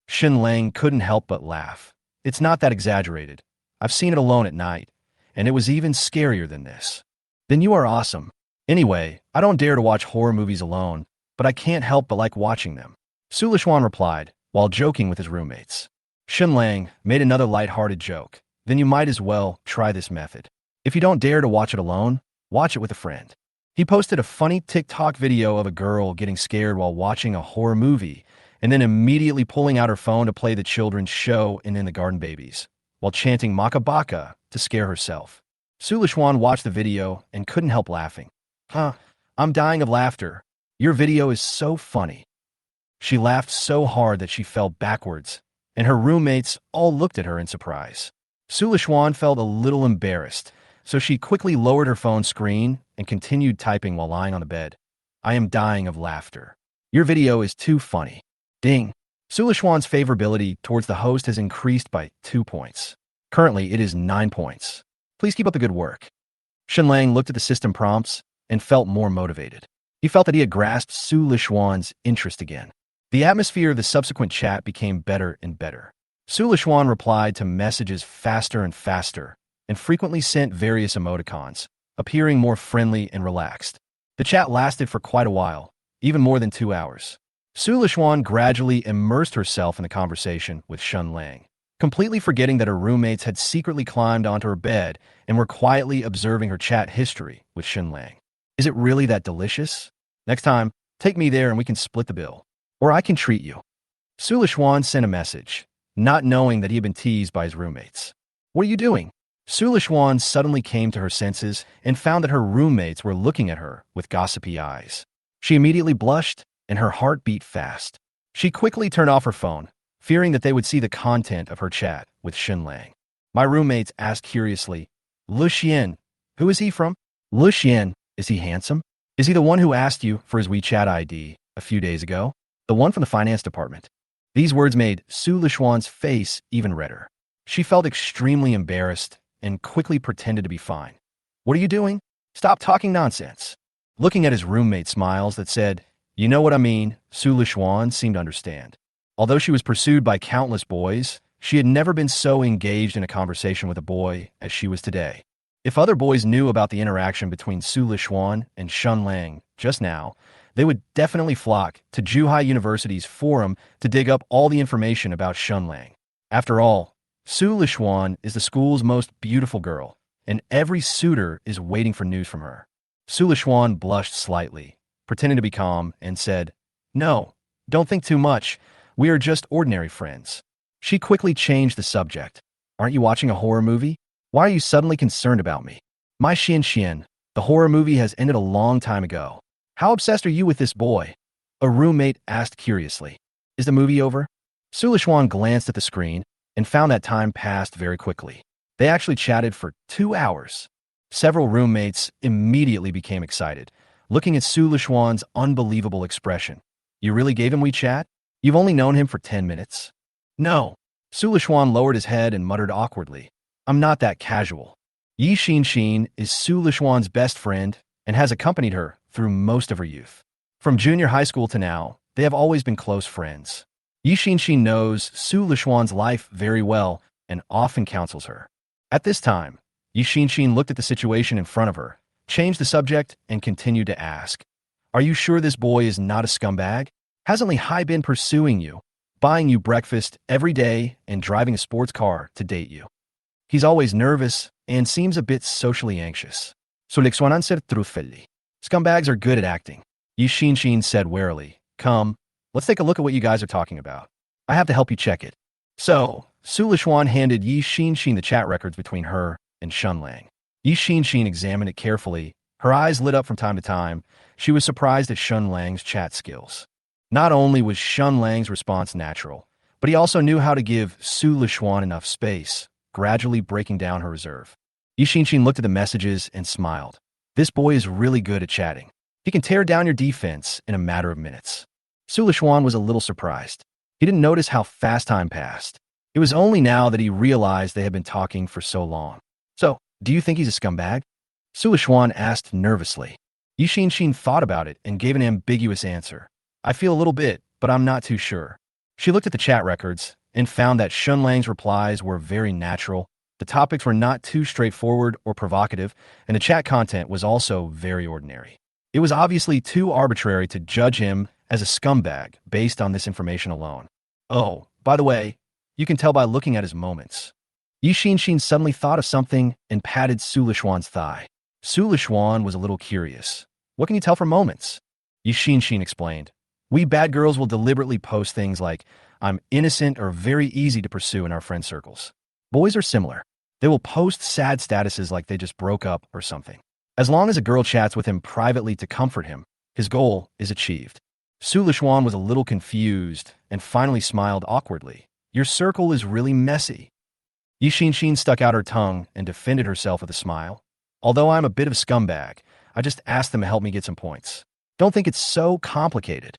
Shen Lang couldn't help but laugh. "It's not that exaggerated. I've seen it alone at night, and it was even scarier than this." "Then you are awesome. Anyway, I don't dare to watch horror movies alone, but I can't help but like watching them," Su Lishuan replied, while joking with his roommates. Shen Lang made another light-hearted joke. "Then you might as well try this method. If you don't dare to watch it alone, watch it with a friend." He posted a funny TikTok video of a girl getting scared while watching a horror movie, and then immediately pulling out her phone to play the children's show In the Garden Babies, while chanting Makabaka to scare herself. Su Lishuan watched the video and couldn't help laughing. I'm dying of laughter. Your video is so funny." She laughed so hard that she fell backwards, and her roommates all looked at her in surprise. Su Lishuan felt a little embarrassed, so she quickly lowered her phone screen and continued typing while lying on the bed. I am dying of laughter. Your video is too funny. Ding. Su Lishuan's favorability towards the host has increased by 2 points. Currently, it is 9 points. Please keep up the good work. Shen Lang looked at the system prompts and felt more motivated. He felt that he had grasped Su Lishuan's interest again. The atmosphere of the subsequent chat became better and better. Su Lishuan replied to messages faster and faster and frequently sent various emoticons, appearing more friendly and relaxed. The chat lasted for quite a while, even more than 2 hours. Su Lishuan gradually immersed herself in the conversation with Shen Lang, completely forgetting that her roommates had secretly climbed onto her bed and were quietly observing her chat history with Shen Lang. Is it really that delicious? Next time, take me there and we can split the bill. Or I can treat you. Su Lishuan sent a message, not knowing that he had been teased by his roommates. What are you doing? Su Lishuan suddenly came to her senses and found that her roommates were looking at her with gossipy eyes. She immediately blushed and her heart beat fast. She quickly turned off her phone, fearing that they would see the content of her chat with Shen Lang. My roommates asked curiously, Lu Xian, who is he from? Lu Xian, is he handsome? Is he the one who asked you for his WeChat ID a few days ago? The one from the finance department. These words made Su Lishuan's face even redder. She felt extremely embarrassed and quickly pretended to be fine. What are you doing? Stop talking nonsense. Looking at his roommate smiles that said, you know what I mean, Su Lishuan seemed to understand. Although she was pursued by countless boys, she had never been so engaged in a conversation with a boy as she was today. If other boys knew about the interaction between Su Lishuan and Shen Lang just now, they would definitely flock to Zhuhai University's forum to dig up all the information about Shen Lang. After all, Su Lishuan is the school's most beautiful girl, and every suitor is waiting for news from her. Su Lishuan blushed slightly, pretending to be calm, and said, no, don't think too much. We are just ordinary friends. She quickly changed the subject. Aren't you watching a horror movie? Why are you suddenly concerned about me? My Xian, the horror movie has ended a long time ago. How obsessed are you with this boy? A roommate asked curiously. Is the movie over? Su Lishuan glanced at the screen and found that time passed very quickly. They actually chatted for 2 hours. Several roommates immediately became excited, looking at Su Lishuan's unbelievable expression. You really gave him WeChat? You've only known him for 10 minutes? No. Su Lishuan lowered his head and muttered awkwardly. I'm not that casual. Yi Xin is Su Lishuan's best friend and has accompanied her through most of her youth. From junior high school to now, they have always been close friends. Yi Xin knows Su Lishuan's life very well and often counsels her. At this time, Yi Xin looked at the situation in front of her, changed the subject, and continued to ask, are you sure this boy is not a scumbag? Hasn't Li Hai been pursuing you, buying you breakfast every day, and driving a sports car to date you? He's always nervous and seems a bit socially anxious. Suliksuanan ser truthfully. Scumbags are good at acting. Yi Xin said warily. Come, let's take a look at what you guys are talking about. I have to help you check it. So, Su Lishuan handed Yi Xin the chat records between her and Shen Lang. Yi Xin examined it carefully. Her eyes lit up from time to time. She was surprised at Shen Lang's chat skills. Not only was Shen Lang's response natural, but he also knew how to give Su Lishuan enough space, gradually breaking down her reserve. Yi Xin looked at the messages and smiled. This boy is really good at chatting. He can tear down your defense in a matter of minutes. Su Lishuan was a little surprised. He didn't notice how fast time passed. It was only now that he realized they had been talking for so long. So, do you think he's a scumbag? Su Lishuan asked nervously. Yi Xin thought about it and gave an ambiguous answer. I feel a little bit, but I'm not too sure. She looked at the chat records and found that Shen Lang's replies were very natural. The topics were not too straightforward or provocative, and the chat content was also very ordinary. It was obviously too arbitrary to judge him as a scumbag based on this information alone. Oh, by the way, you can tell by looking at his moments. Yi Xin suddenly thought of something and patted Su Lishuan's thigh. Su Lishuan was a little curious. What can you tell from moments? Yi Xin explained. We bad girls will deliberately post things like, I'm innocent or very easy to pursue in our friend circles. Boys are similar. They will post sad statuses like they just broke up or something. As long as a girl chats with him privately to comfort him, his goal is achieved. Su Lishuan was a little confused and finally smiled awkwardly. Your circle is really messy. Yi Xin stuck out her tongue and defended herself with a smile. Although I'm a bit of a scumbag, I just asked them to help me get some points. Don't think it's so complicated.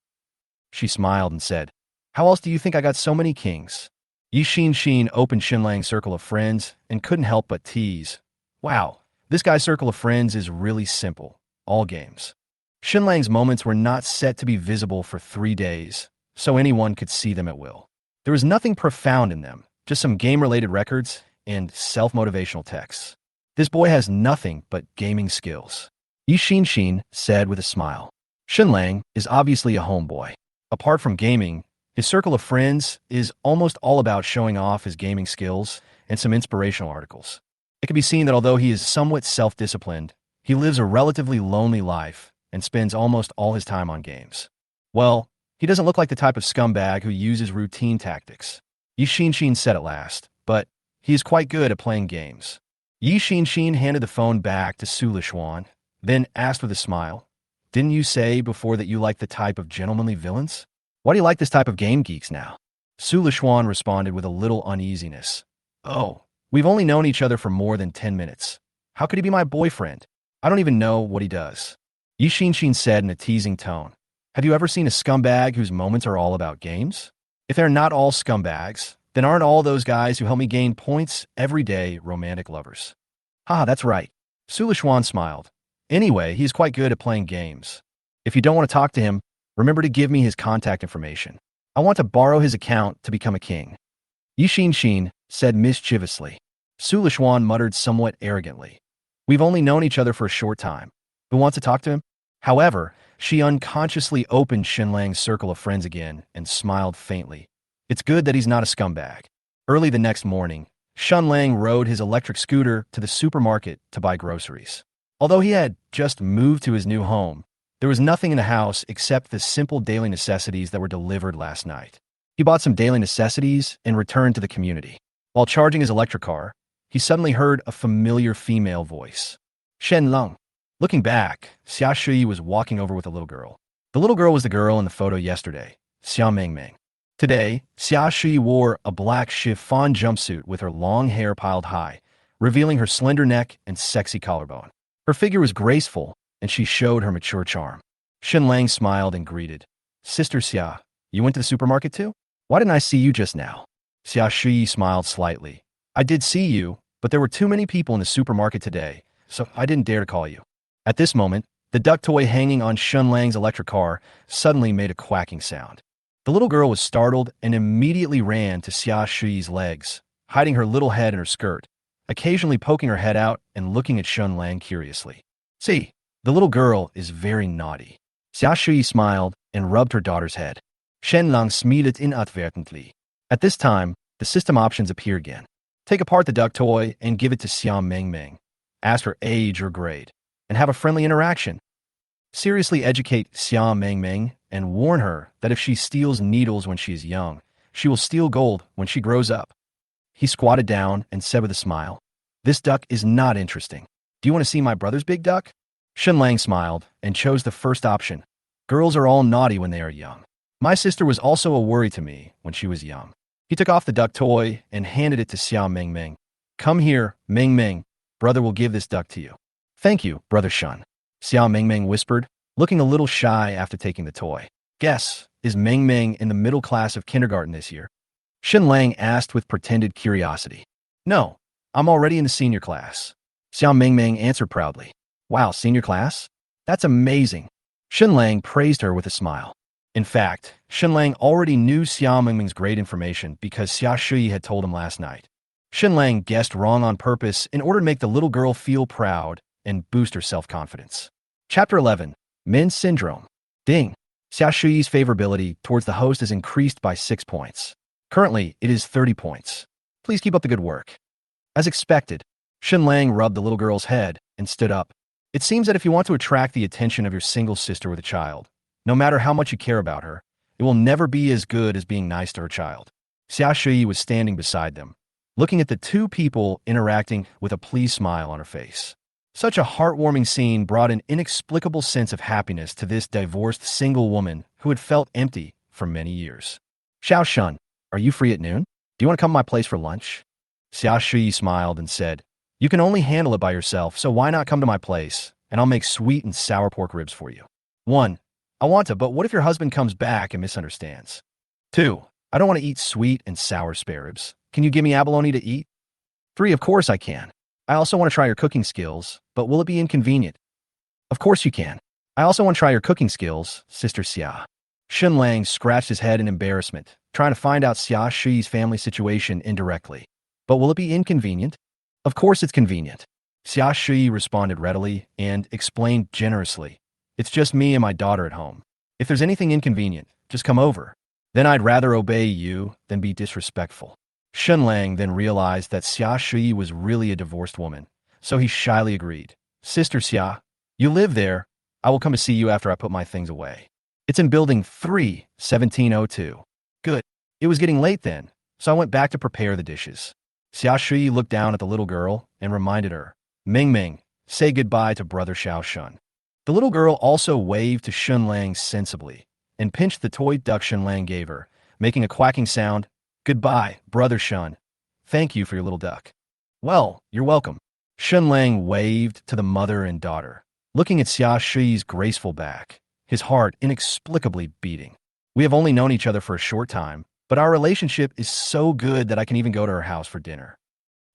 She smiled and said, how else do you think I got so many kings? Yi Xin opened Shen Lang's circle of friends and couldn't help but tease. Wow, this guy's circle of friends is really simple. All games. Shen Lang's moments were not set to be visible for 3 days, so anyone could see them at will. There was nothing profound in them, just some game-related records and self-motivational texts. This boy has nothing but gaming skills. Yi Xin said with a smile. Shen Lang is obviously a homeboy. Apart from gaming, his circle of friends is almost all about showing off his gaming skills and some inspirational articles. It can be seen that although he is somewhat self-disciplined, he lives a relatively lonely life and spends almost all his time on games. Well, he doesn't look like the type of scumbag who uses routine tactics. Yi Xin said at last, but he is quite good at playing games. Yi Xin handed the phone back to Su Lishuan, then asked with a smile, didn't you say before that you like the type of gentlemanly villains? Why do you like this type of game geeks now? Su Lishuan responded with a little uneasiness. Oh, we've only known each other for more than 10 minutes. How could he be my boyfriend? I don't even know what he does. Yi Xin said in a teasing tone. Have you ever seen a scumbag whose moments are all about games? If they're not all scumbags, then aren't all those guys who help me gain points every day romantic lovers? Ha, that's right. Su Lishuan smiled. Anyway, he's quite good at playing games. If you don't want to talk to him, remember to give me his contact information. I want to borrow his account to become a king. Yi Xin said mischievously. Su Lishuan muttered somewhat arrogantly. We've only known each other for a short time. Who wants to talk to him? However, she unconsciously opened Shen Lang's circle of friends again and smiled faintly. It's good that he's not a scumbag. Early the next morning, Shen Lang rode his electric scooter to the supermarket to buy groceries. Although he had just moved to his new home, there was nothing in the house except the simple daily necessities that were delivered last night. He bought some daily necessities and returned to the community. While charging his electric car, he suddenly heard a familiar female voice. Shen Lang. Looking back, Xia Shui was walking over with a little girl. The little girl was the girl in the photo yesterday, Xia Mengmeng. Today, Xia Shui wore a black chiffon jumpsuit with her long hair piled high, revealing her slender neck and sexy collarbone. Her figure was graceful, and she showed her mature charm. Shen Lang smiled and greeted. Sister Xia, you went to the supermarket too? Why didn't I see you just now? Xia Shui smiled slightly. I did see you, but there were too many people in the supermarket today, so I didn't dare to call you. At this moment, the duck toy hanging on Shen Lang's electric car suddenly made a quacking sound. The little girl was startled and immediately ran to Xia Shui's legs, hiding her little head in her skirt, occasionally poking her head out and looking at Shen Lang curiously. See, the little girl is very naughty. Xia Shui smiled and rubbed her daughter's head. Shen Lang smiled inadvertently. At this time, the system options appear again. Take apart the duck toy and give it to Xia Mengmeng. Ask her age or grade, and have a friendly interaction. Seriously educate Xia Mengmeng and warn her that if she steals needles when she is young, she will steal gold when she grows up. He squatted down and said with a smile, This duck is not interesting. Do you want to see my brother's big duck? Shen Lang smiled and chose the first option. Girls are all naughty when they are young. My sister was also a worry to me when she was young. He took off the duck toy and handed it to Xia Mengmeng. Come here, Mengmeng. Brother will give this duck to you. Thank you, Brother Shen. Xia Mengmeng whispered, looking a little shy after taking the toy. Guess, is Mengmeng in the middle class of kindergarten this year? Shen Lang asked with pretended curiosity. No, I'm already in the senior class. Xia Mengmeng answered proudly. Wow, senior class? That's amazing. Shen Lang praised her with a smile. In fact, Shen Lang already knew Xia Mengmeng's great information because Xia Shui had told him last night. Shen Lang guessed wrong on purpose in order to make the little girl feel proud and boost her self-confidence. Chapter 11. Men's Syndrome. Ding. Xia Shui's favorability towards the host is increased by 6 points. Currently, it is 30 points. Please keep up the good work. As expected, Shen Lang rubbed the little girl's head and stood up. It seems that if you want to attract the attention of your single sister with a child, no matter how much you care about her, it will never be as good as being nice to her child. Xia Shui was standing beside them, looking at the two people interacting with a pleased smile on her face. Such a heartwarming scene brought an inexplicable sense of happiness to this divorced single woman who had felt empty for many years. Xiao Shun, are you free at noon? Do you want to come to my place for lunch? Xia Shui smiled and said, "You can only handle it by yourself, so why not come to my place, and I'll make sweet and sour pork ribs for you." 1. I want to, but what if your husband comes back and misunderstands? 2. I don't want to eat sweet and sour spare ribs. Can you give me abalone to eat? 3. Of course I can. I also want to try your cooking skills, but will it be inconvenient? Of course you can. I also want to try your cooking skills, Sister Xia. Shen Lang scratched his head in embarrassment, trying to find out Xia Shui's family situation indirectly. But will it be inconvenient? Of course it's convenient. Xia Shui responded readily and explained generously. It's just me and my daughter at home. If there's anything inconvenient, just come over. Then I'd rather obey you than be disrespectful. Shen Lang then realized that Xia Shui was really a divorced woman, so he shyly agreed. Sister Xia, you live there. I will come to see you after I put my things away. It's in building 3, 1702. Good. It was getting late then, so I went back to prepare the dishes. Xia Shui looked down at the little girl and reminded her, Ming Ming, say goodbye to Brother Xiao Shun. The little girl also waved to Shen Lang sensibly and pinched the toy duck Shen Lang gave her, making a quacking sound. Goodbye, Brother Shun. Thank you for your little duck. Well, you're welcome. Shen Lang waved to the mother and daughter, looking at Xia Shui's graceful back, his heart inexplicably beating. We have only known each other for a short time, but our relationship is so good that I can even go to her house for dinner.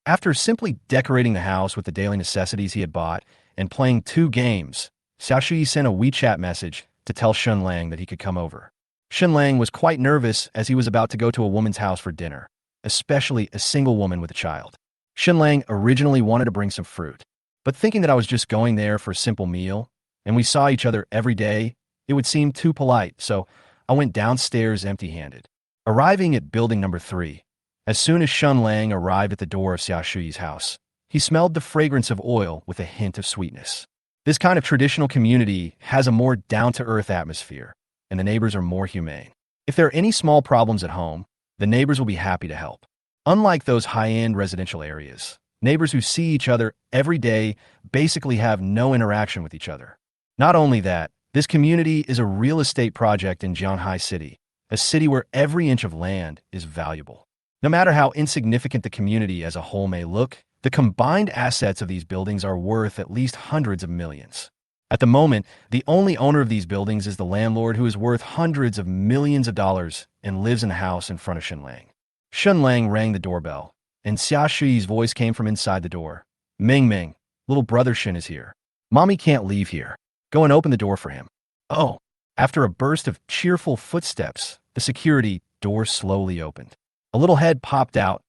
After simply decorating the house with the daily necessities he had bought and playing 2 games, Xia Shui sent a WeChat message to tell Shen Lang that he could come over. Shen Lang was quite nervous as he was about to go to a woman's house for dinner, especially a single woman with a child. Shen Lang originally wanted to bring some fruit, but thinking that I was just going there for a simple meal, and we saw each other every day, it would seem too polite, so I went downstairs empty-handed. Arriving at building number 3, as soon as Shen Lang arrived at the door of Xia Shui's house, he smelled the fragrance of oil with a hint of sweetness. This kind of traditional community has a more down-to-earth atmosphere, and the neighbors are more humane. If there are any small problems at home, the neighbors will be happy to help. Unlike those high-end residential areas, neighbors who see each other every day basically have no interaction with each other. Not only that, this community is a real estate project in Jianghai City, a city where every inch of land is valuable. No matter how insignificant the community as a whole may look, the combined assets of these buildings are worth at least hundreds of millions. At the moment, the only owner of these buildings is the landlord, who is worth hundreds of millions of dollars and lives in a house in front of Shen Lang. Shen Lang rang the doorbell, and Xia Shui's voice came from inside the door. Ming Ming, little brother Shen is here. Mommy can't leave here. Go and open the door for him. Oh. After a burst of cheerful footsteps, the security door slowly opened. A little head popped out,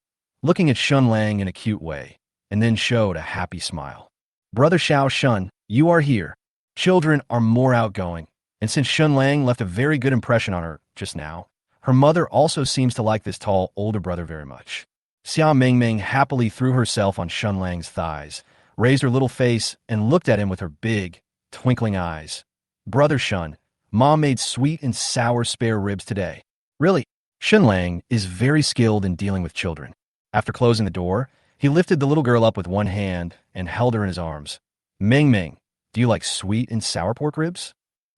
looking at Shen Lang in a cute way, and then showed a happy smile. Brother Xiao Shun, you are here. Children are more outgoing, and since Shen Lang left a very good impression on her just now, her mother also seems to like this tall, older brother very much. Xia Mingming happily threw herself on Shen Lang's thighs, raised her little face, and looked at him with her big, twinkling eyes. Brother Shun, Mom made sweet and sour spare ribs today. Really? Shen Lang is very skilled in dealing with children. After closing the door, he lifted the little girl up with one hand and held her in his arms. Ming Ming, do you like sweet and sour pork ribs?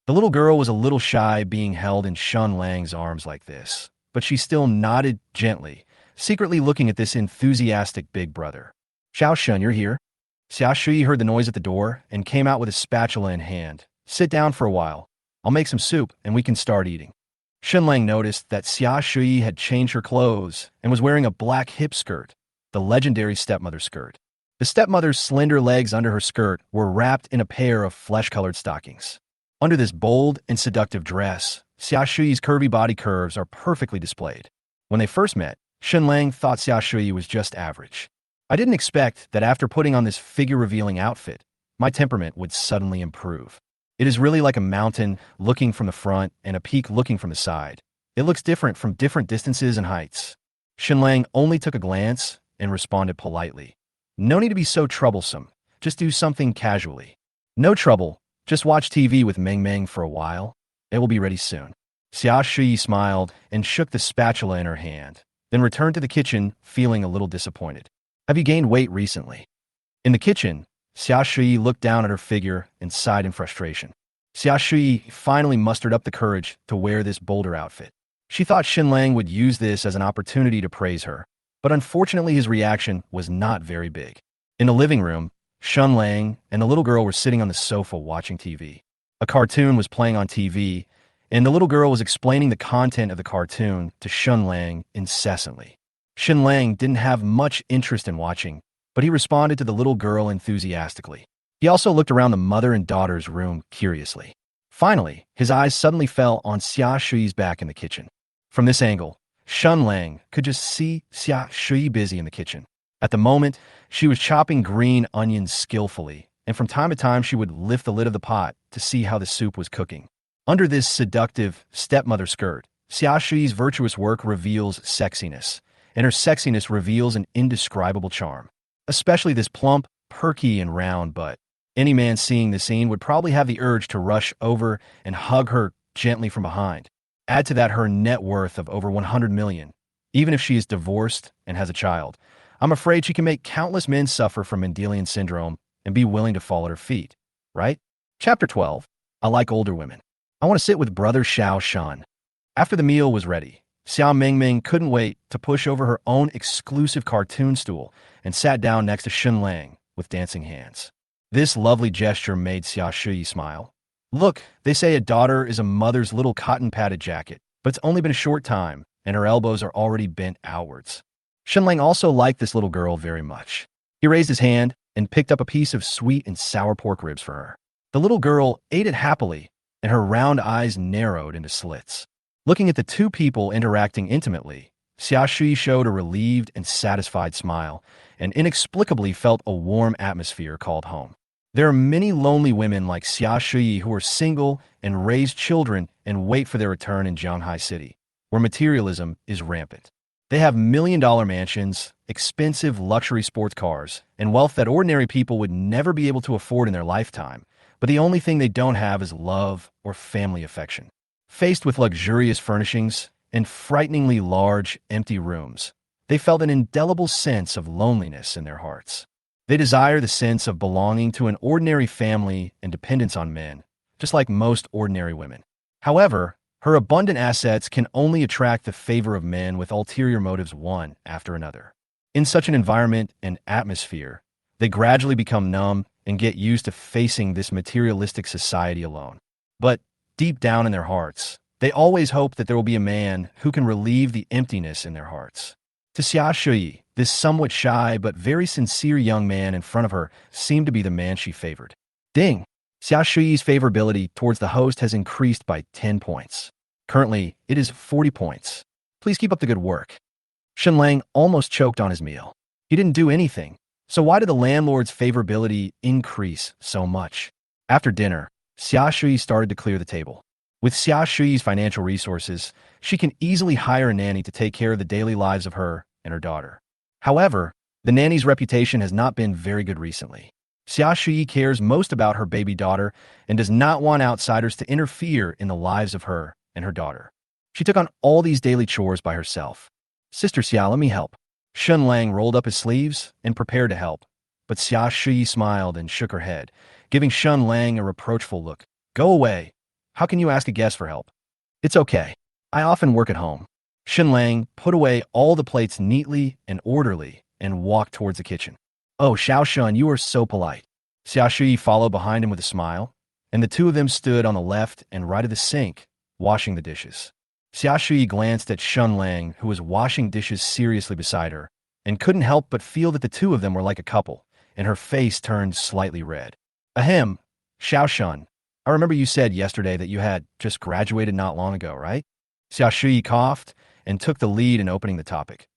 The little girl was a little shy being held in Shen Lang's arms like this, but she still nodded gently, secretly looking at this enthusiastic big brother. Xiao Shun, you're here. Xia Shui heard the noise at the door and came out with a spatula in hand. Sit down for a while. I'll make some soup and we can start eating. Shen Lang noticed that Xia Shui had changed her clothes and was wearing a black hip skirt, the legendary stepmother skirt. The stepmother's slender legs under her skirt were wrapped in a pair of flesh-colored stockings. Under this bold and seductive dress, Xia Shui's curvy body curves are perfectly displayed. When they first met, Shen Lang thought Xia Shui was just average. I didn't expect that after putting on this figure-revealing outfit, my temperament would suddenly improve. It is really like a mountain looking from the front and a peak looking from the side. It looks different from different distances and heights. Shen Lang only took a glance and responded politely. No need to be so troublesome. Just do something casually. No trouble. Just watch TV with Ming Ming for a while. It will be ready soon. Xia Shui smiled and shook the spatula in her hand, then returned to the kitchen feeling a little disappointed. Have you gained weight recently? In the kitchen, Xia Shui looked down at her figure and sighed in frustration. Xia Shui finally mustered up the courage to wear this bolder outfit. She thought Shen Lang would use this as an opportunity to praise her, But unfortunately his reaction was not very big. In the living room, Shen Lang and the little girl were sitting on the sofa watching TV. A cartoon was playing on TV, and the little girl was explaining the content of the cartoon to Shen Lang incessantly. Shen Lang didn't have much interest in watching, but he responded to the little girl enthusiastically. He also looked around the mother and daughter's room curiously. Finally, his eyes suddenly fell on Xia Shui's back in the kitchen. From this angle, Shen Lang could just see Xia Shui busy in the kitchen. At the moment, she was chopping green onions skillfully, and from time to time she would lift the lid of the pot to see how the soup was cooking. Under this seductive stepmother skirt, Xia Shui's virtuous work reveals sexiness, and her sexiness reveals an indescribable charm. Especially this plump, perky, and round butt. Any man seeing the scene would probably have the urge to rush over and hug her gently from behind. Add to that her net worth of over 100 million. Even if she is divorced and has a child, I'm afraid she can make countless men suffer from Mendelian syndrome and be willing to fall at her feet, right? Chapter 12. I like older women. I want to sit with brother Xiao Shan. After the meal was ready, Xiao Mingming couldn't wait to push over her own exclusive cartoon stool and sat down next to Shen Lang with dancing hands. This lovely gesture made Xia Shui smile. Look, they say a daughter is a mother's little cotton-padded jacket, but it's only been a short time, and her elbows are already bent outwards. Shen Lang also liked this little girl very much. He raised his hand and picked up a piece of sweet and sour pork ribs for her. The little girl ate it happily, and her round eyes narrowed into slits. Looking at the two people interacting intimately, Xia Shui showed a relieved and satisfied smile, and inexplicably felt a warm atmosphere called home. There are many lonely women like Xia Shui who are single and raise children and wait for their return in Shanghai City, where materialism is rampant. They have million-dollar mansions, expensive luxury sports cars, and wealth that ordinary people would never be able to afford in their lifetime, but the only thing they don't have is love or family affection. Faced with luxurious furnishings and frighteningly large, empty rooms, they felt an indelible sense of loneliness in their hearts. They desire the sense of belonging to an ordinary family and dependence on men, just like most ordinary women. However, her abundant assets can only attract the favor of men with ulterior motives one after another. In such an environment and atmosphere, they gradually become numb and get used to facing this materialistic society alone. But deep down in their hearts, they always hope that there will be a man who can relieve the emptiness in their hearts. To Xia Shui, this somewhat shy but very sincere young man in front of her seemed to be the man she favored. Ding! Xia Shui's favorability towards the host has increased by 10 points. Currently, it is 40 points. Please keep up the good work. Shen Lang almost choked on his meal. He didn't do anything, so why did the landlord's favorability increase so much? After dinner, Xia Shui started to clear the table. With Xia Shui's financial resources, she can easily hire a nanny to take care of the daily lives of her and her daughter. However, the nanny's reputation has not been very good recently. Xia Shui cares most about her baby daughter and does not want outsiders to interfere in the lives of her and her daughter. She took on all these daily chores by herself. Sister Xia, let me help. Shen Lang rolled up his sleeves and prepared to help, but Xia Shui smiled and shook her head, giving Shen Lang a reproachful look. Go away. How can you ask a guest for help? It's okay. I often work at home. Shen Lang put away all the plates neatly and orderly and walked towards the kitchen. Oh, Xiao Shun, you are so polite. Xia Shui followed behind him with a smile, and the two of them stood on the left and right of the sink, washing the dishes. Xia Shui glanced at Shen Lang, who was washing dishes seriously beside her, and couldn't help but feel that the two of them were like a couple, and her face turned slightly red. Ahem, Xiao Shun, I remember you said yesterday that you had just graduated not long ago, right? Xia Shui coughed and took the lead in opening the topic.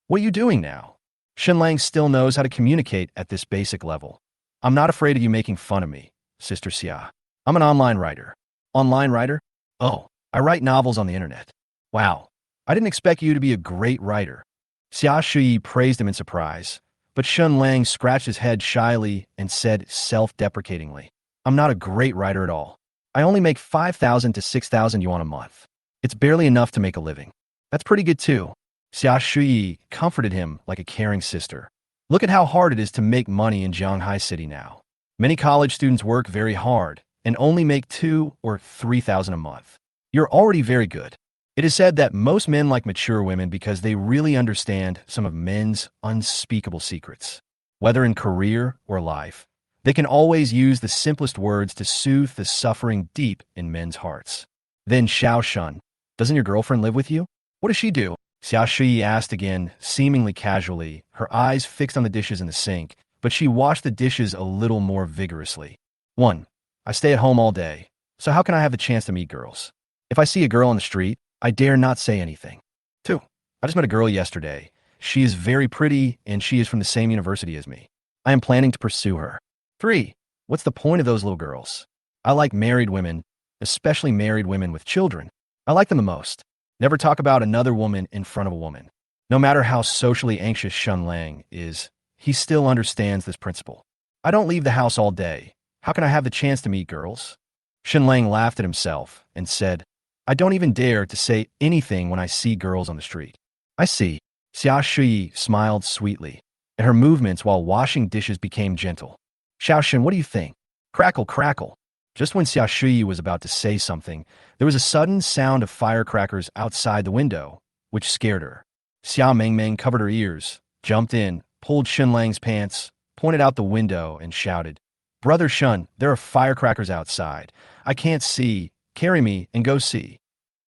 What are you doing now? Shen Lang still knows how to communicate at this basic level. I'm not afraid of you making fun of me, Sister Xia. I'm an online writer. Online writer? Oh, I write novels on the internet. Wow, I didn't expect you to be a great writer. Xia Shui praised him in surprise, but Shen Lang scratched his head shyly and said self-deprecatingly, I'm not a great writer at all. I only make 5,000 to 6,000 yuan a month. It's barely enough to make a living. That's pretty good too. Xia Shui comforted him like a caring sister. Look at how hard it is to make money in Shanghai City now. Many college students work very hard and only make 2,000 or 3,000 a month. You're already very good. It is said that most men like mature women because they really understand some of men's unspeakable secrets. Whether in career or life, they can always use the simplest words to soothe the suffering deep in men's hearts. Then Xiao Shun, doesn't your girlfriend live with you? What does she do? Xiao Shi asked again, seemingly casually, her eyes fixed on the dishes in the sink, but she washed the dishes a little more vigorously. 1. I stay at home all day, so how can I have the chance to meet girls? If I see a girl on the street, I dare not say anything. 2. I just met a girl yesterday. She is very pretty, and she is from the same university as me. I am planning to pursue her. 3. What's the point of those little girls? I like married women, especially married women with children. I like them the most. Never talk about another woman in front of a woman. No matter how socially anxious Shen Lang is, he still understands this principle. I don't leave the house all day. How can I have the chance to meet girls? Shen Lang laughed at himself and said, I don't even dare to say anything when I see girls on the street. I see. Xia Shui smiled sweetly, and her movements while washing dishes became gentle. Xiao Shen, what do you think? Crackle, crackle. Just when Xia Shui was about to say something, there was a sudden sound of firecrackers outside the window, which scared her. Xia Mengmeng covered her ears, jumped in, pulled Shen Lang's pants, pointed out the window, and shouted, Brother Shun, there are firecrackers outside. I can't see. Carry me and go see.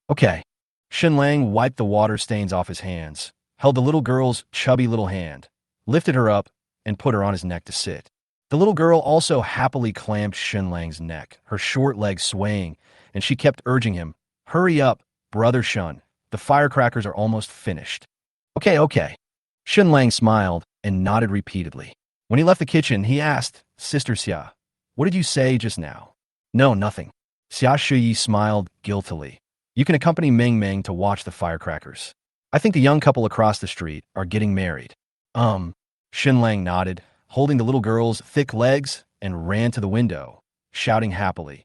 Okay. Shen Lang wiped the water stains off his hands, held the little girl's chubby little hand, lifted her up, and put her on his neck to sit. The little girl also happily clamped Shen Lang's neck, her short legs swaying, and she kept urging him, Hurry up, Brother Shun. The firecrackers are almost finished. Okay. Shen Lang smiled and nodded repeatedly. When he left the kitchen, he asked, Sister Xia, what did you say just now? No, nothing. Xia Shui smiled guiltily. You can accompany Meng Meng to watch the firecrackers. I think the young couple across the street are getting married. Shen Lang nodded, holding the little girl's thick legs, and ran to the window, shouting happily,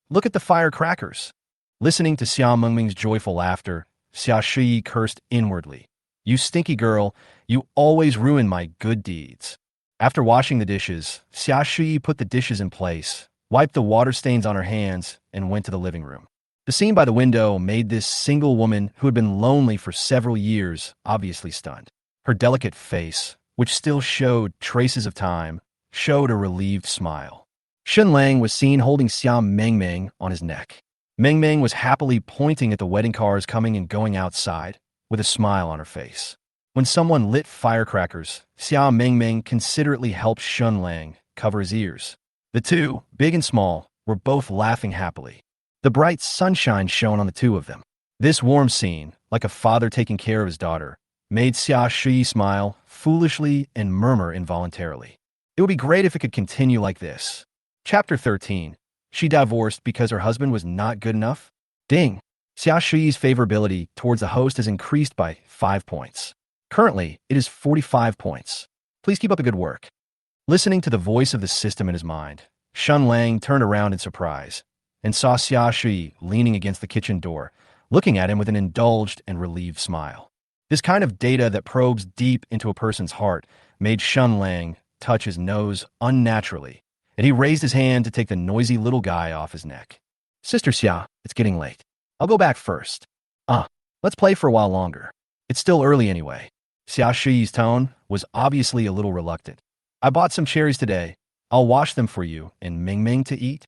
Look at the firecrackers. Listening to Xia Mengming's joyful laughter, Xia Shui cursed inwardly. You stinky girl, you always ruin my good deeds. After washing the dishes, Xia Shui put the dishes in place, wiped the water stains on her hands, and went to the living room. The scene by the window made this single woman who had been lonely for several years obviously stunned. Her delicate face, which still showed traces of time, showed a relieved smile. Shen Lang was seen holding Xia Mengmeng on his neck. Mengmeng was happily pointing at the wedding cars coming and going outside, with a smile on her face. When someone lit firecrackers, Xia Mengmeng considerately helped Shen Lang cover his ears. The two, big and small, were both laughing happily. The bright sunshine shone on the two of them. This warm scene, like a father taking care of his daughter, made Xia Shi smile foolishly and murmur involuntarily. It would be great if it could continue like this. Chapter 13. She divorced because her husband was not good enough? Ding! Xia Shi's favorability towards the host has increased by 5 points. Currently, it is 45 points. Please keep up the good work. Listening to the voice of the system in his mind, Shen Lang turned around in surprise and saw Xia Shi leaning against the kitchen door, looking at him with an indulged and relieved smile. This kind of data that probes deep into a person's heart made Shen Lang touch his nose unnaturally, and he raised his hand to take the noisy little guy off his neck. Sister Xia, it's getting late. I'll go back first. Let's play for a while longer. It's still early anyway. Xia Shi's tone was obviously a little reluctant. I bought some cherries today. I'll wash them for you and Ming Ming to eat.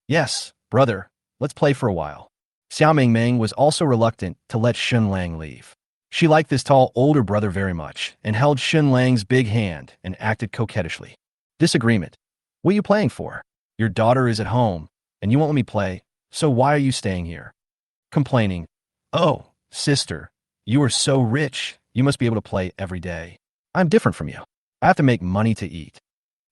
Yes, brother, let's play for a while. Xia Mingming was also reluctant to let Shen Lang leave. She liked this tall older brother very much and held Shen Lang's big hand and acted coquettishly. Disagreement. What are you playing for? Your daughter is at home, and you won't let me play, so why are you staying here? Complaining. Oh, sister, you are so rich, you must be able to play every day. I'm different from you. I have to make money to eat.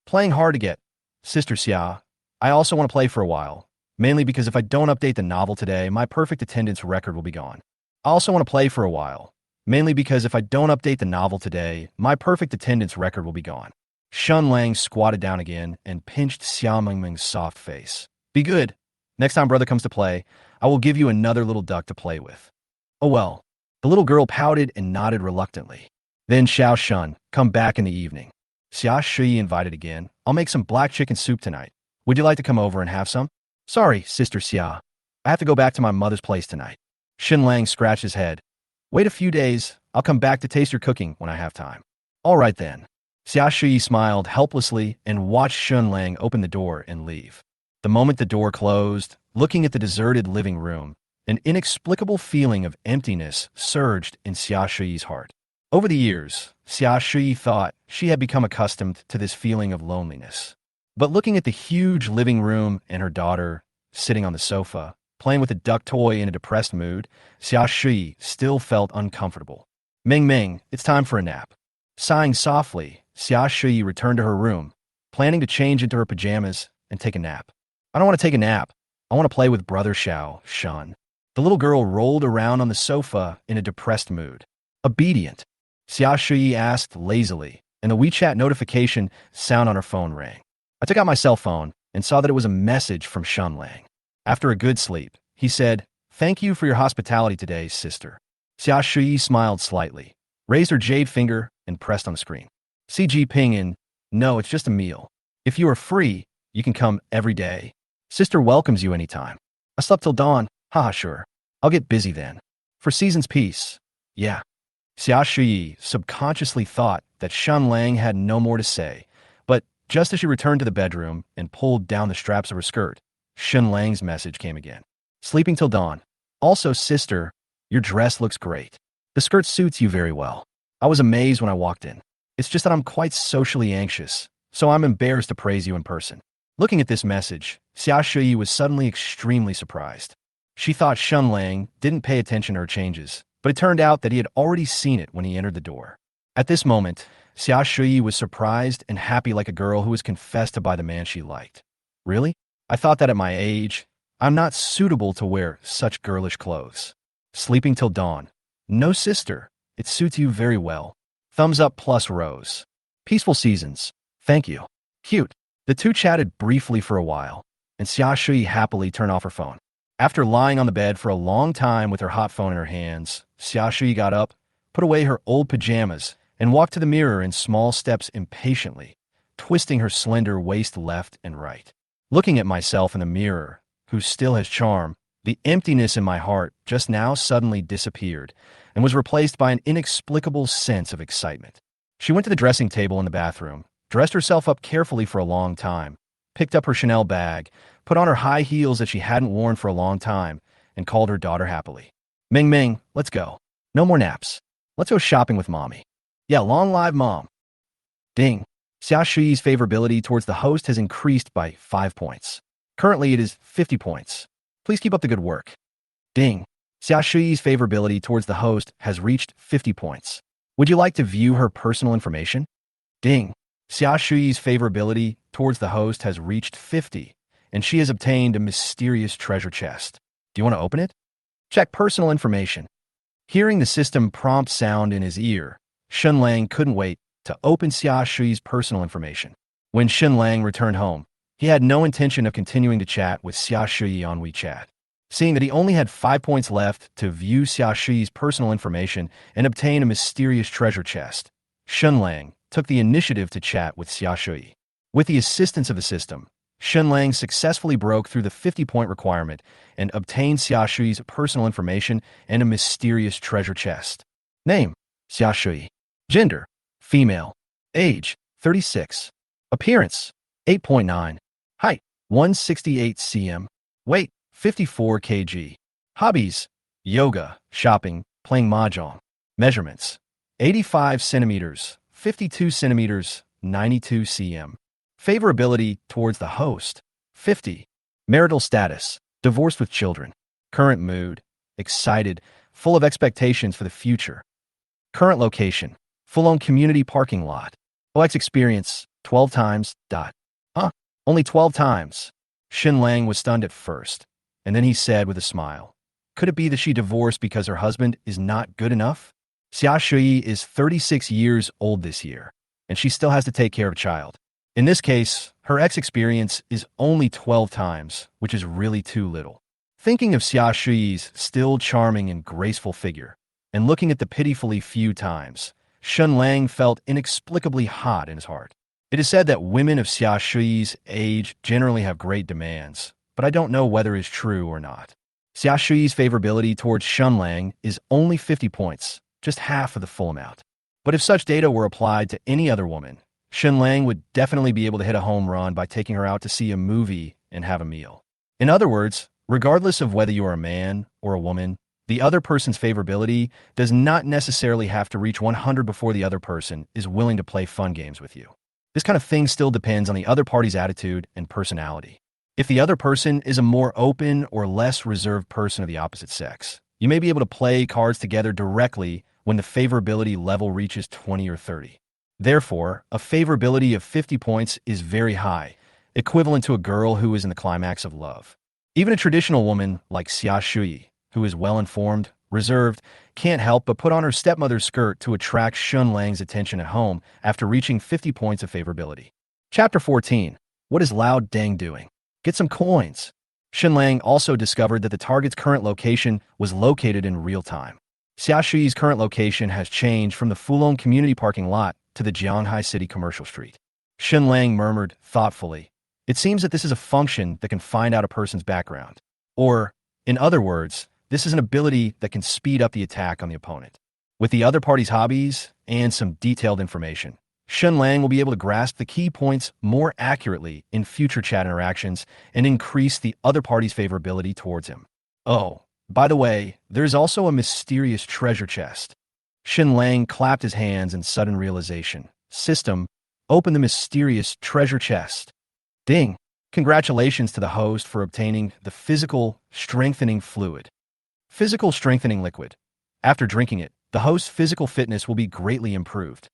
Playing hard to get. Sister Xia, I also want to play for a while, mainly because if I don't update the novel today, my perfect attendance record will be gone. I also want to play for a while, mainly because if I don't update the novel today, my perfect attendance record will be gone. Shen Lang squatted down again and pinched Xia Mingming's soft face. Be good. Next time brother comes to play, I will give you another little duck to play with. Oh well. The little girl pouted and nodded reluctantly. Then Xiao Shun, come back in the evening. Xia Shi invited again. I'll make some black chicken soup tonight. Would you like to come over and have some? Sorry, Sister Xia. I have to go back to my mother's place tonight. Shen Lang scratched his head. Wait a few days. I'll come back to taste your cooking when I have time. All right then. Xia Shui smiled helplessly and watched Shen Lang open the door and leave. The moment the door closed, looking at the deserted living room, an inexplicable feeling of emptiness surged in Xia Shui's heart. Over the years, Xia Shui thought she had become accustomed to this feeling of loneliness. But looking at the huge living room and her daughter sitting on the sofa, playing with a duck toy in a depressed mood, Xia Shui still felt uncomfortable. Ming Ming, it's time for a nap. Sighing softly, Xia Shui returned to her room, planning to change into her pajamas and take a nap. I don't want to take a nap. I want to play with Brother Xiao, Shan. The little girl rolled around on the sofa in a depressed mood. Obedient, Xia Shui asked lazily, and the WeChat notification sound on her phone rang. I took out my cell phone and saw that it was a message from Shen Lang. After a good sleep, he said, "Thank you for your hospitality today, sister." Xia Shui smiled slightly, raised her jade finger, and pressed on the screen. CG Ping in, no, it's just a meal. If you are free, you can come every day. Sister welcomes you anytime. I slept till dawn. Haha, sure. I'll get busy then. For season's peace. Yeah. Xia Shui subconsciously thought that Shen Lang had no more to say, but just as she returned to the bedroom and pulled down the straps of her skirt, Shen Lang's message came again. Sleeping till dawn. Also, sister, your dress looks great. The skirt suits you very well. I was amazed when I walked in. It's just that I'm quite socially anxious, so I'm embarrassed to praise you in person. Looking at this message, Xia Shui was suddenly extremely surprised. She thought Shen Lang didn't pay attention to her changes, but it turned out that he had already seen it when he entered the door. At this moment, Xia Shui was surprised and happy like a girl who was confessed to by the man she liked. Really? I thought that at my age, I'm not suitable to wear such girlish clothes. Sleeping till dawn. No, sister. It suits you very well. Thumbs up plus rose. Peaceful seasons. Thank you. Cute. The two chatted briefly for a while, and Xia Shui happily turned off her phone. After lying on the bed for a long time with her hot phone in her hands, Xia Shui got up, put away her old pajamas, and walked to the mirror in small steps impatiently, twisting her slender waist left and right. Looking at myself in the mirror, who still has charm, the emptiness in my heart just now suddenly disappeared and was replaced by an inexplicable sense of excitement. She went to the dressing table in the bathroom, dressed herself up carefully for a long time, picked up her Chanel bag, put on her high heels that she hadn't worn for a long time, and called her daughter happily. Ming Ming, let's go. No more naps. Let's go shopping with mommy. Yeah, long live mom. Ding. Xia Shui's favorability towards the host has increased by 5 points. Currently, it is 50 points. Please keep up the good work. Ding. Xia Shui's favorability towards the host has reached 50 points. Would you like to view her personal information? Ding. Xia Shui's favorability towards the host has reached 50, and she has obtained a mysterious treasure chest. Do you want to open it? Check personal information. Hearing the system prompt sound in his ear, Shen Lang couldn't wait to open Xia Shui's personal information. When Shen Lang returned home, he had no intention of continuing to chat with Xia Shui on WeChat. Seeing that he only had 5 points left to view Xia Shui's personal information and obtain a mysterious treasure chest, Shen Lang took the initiative to chat with Xia Shui. With the assistance of the system, Shen Lang successfully broke through the 50-point requirement and obtained Xia Shui's personal information and a mysterious treasure chest. Name: Xia Shui. Gender: female. Age: 36. Appearance: 8.9. Height: 168 cm. Weight: 54 kg. Hobbies: yoga, shopping, playing mahjong. Measurements: 85 centimeters, 52 centimeters, 92 cm. Favorability towards the host: 50. Marital status: divorced with children. Current mood: excited, full of expectations for the future. Current location: full-on community parking lot. OX experience: 12 times. Only 12 times. Shen Lang was stunned at first, and then he said with a smile, could it be that she divorced because her husband is not good enough? Xia Shui is 36 years old this year, and she still has to take care of a child. In this case, her ex experience is only 12 times, which is really too little. Thinking of Xia Shui's still charming and graceful figure, and looking at the pitifully few times, Shen Lang felt inexplicably hot in his heart. It is said that women of Xia Shui's age generally have great demands, but I don't know whether it is true or not. Xia Shuyi's favorability towards Shen Lang is only 50 points, just half of the full amount. But if such data were applied to any other woman, Shen Lang would definitely be able to hit a home run by taking her out to see a movie and have a meal. In other words, regardless of whether you are a man or a woman, the other person's favorability does not necessarily have to reach 100 before the other person is willing to play fun games with you. This kind of thing still depends on the other party's attitude and personality. If the other person is a more open or less reserved person of the opposite sex, you may be able to play cards together directly when the favorability level reaches 20 or 30. Therefore, a favorability of 50 points is very high, equivalent to a girl who is in the climax of love. Even a traditional woman like Xia Shuyi, who is well-informed, reserved, can't help but put on her stepmother's skirt to attract Shen Lang's attention at home after reaching 50 points of favorability. Chapter 14. What is Lao Deng doing? Get some coins. Shen Lang also discovered that the target's current location was located in real time. Xia Shuyi's current location has changed from the Fulong community parking lot to the Jianghai City commercial street. Shen Lang murmured thoughtfully, "It seems that this is a function that can find out a person's background. Or, in other words, this is an ability that can speed up the attack on the opponent. With the other party's hobbies and some detailed information, Shen Lang will be able to grasp the key points more accurately in future chat interactions and increase the other party's favorability towards him. Oh, by the way, there's also a mysterious treasure chest." Shen Lang clapped his hands in sudden realization. System, open the mysterious treasure chest. Ding! Congratulations to the host for obtaining the physical strengthening fluid. Physical strengthening liquid. After drinking it, the host's physical fitness will be greatly improved.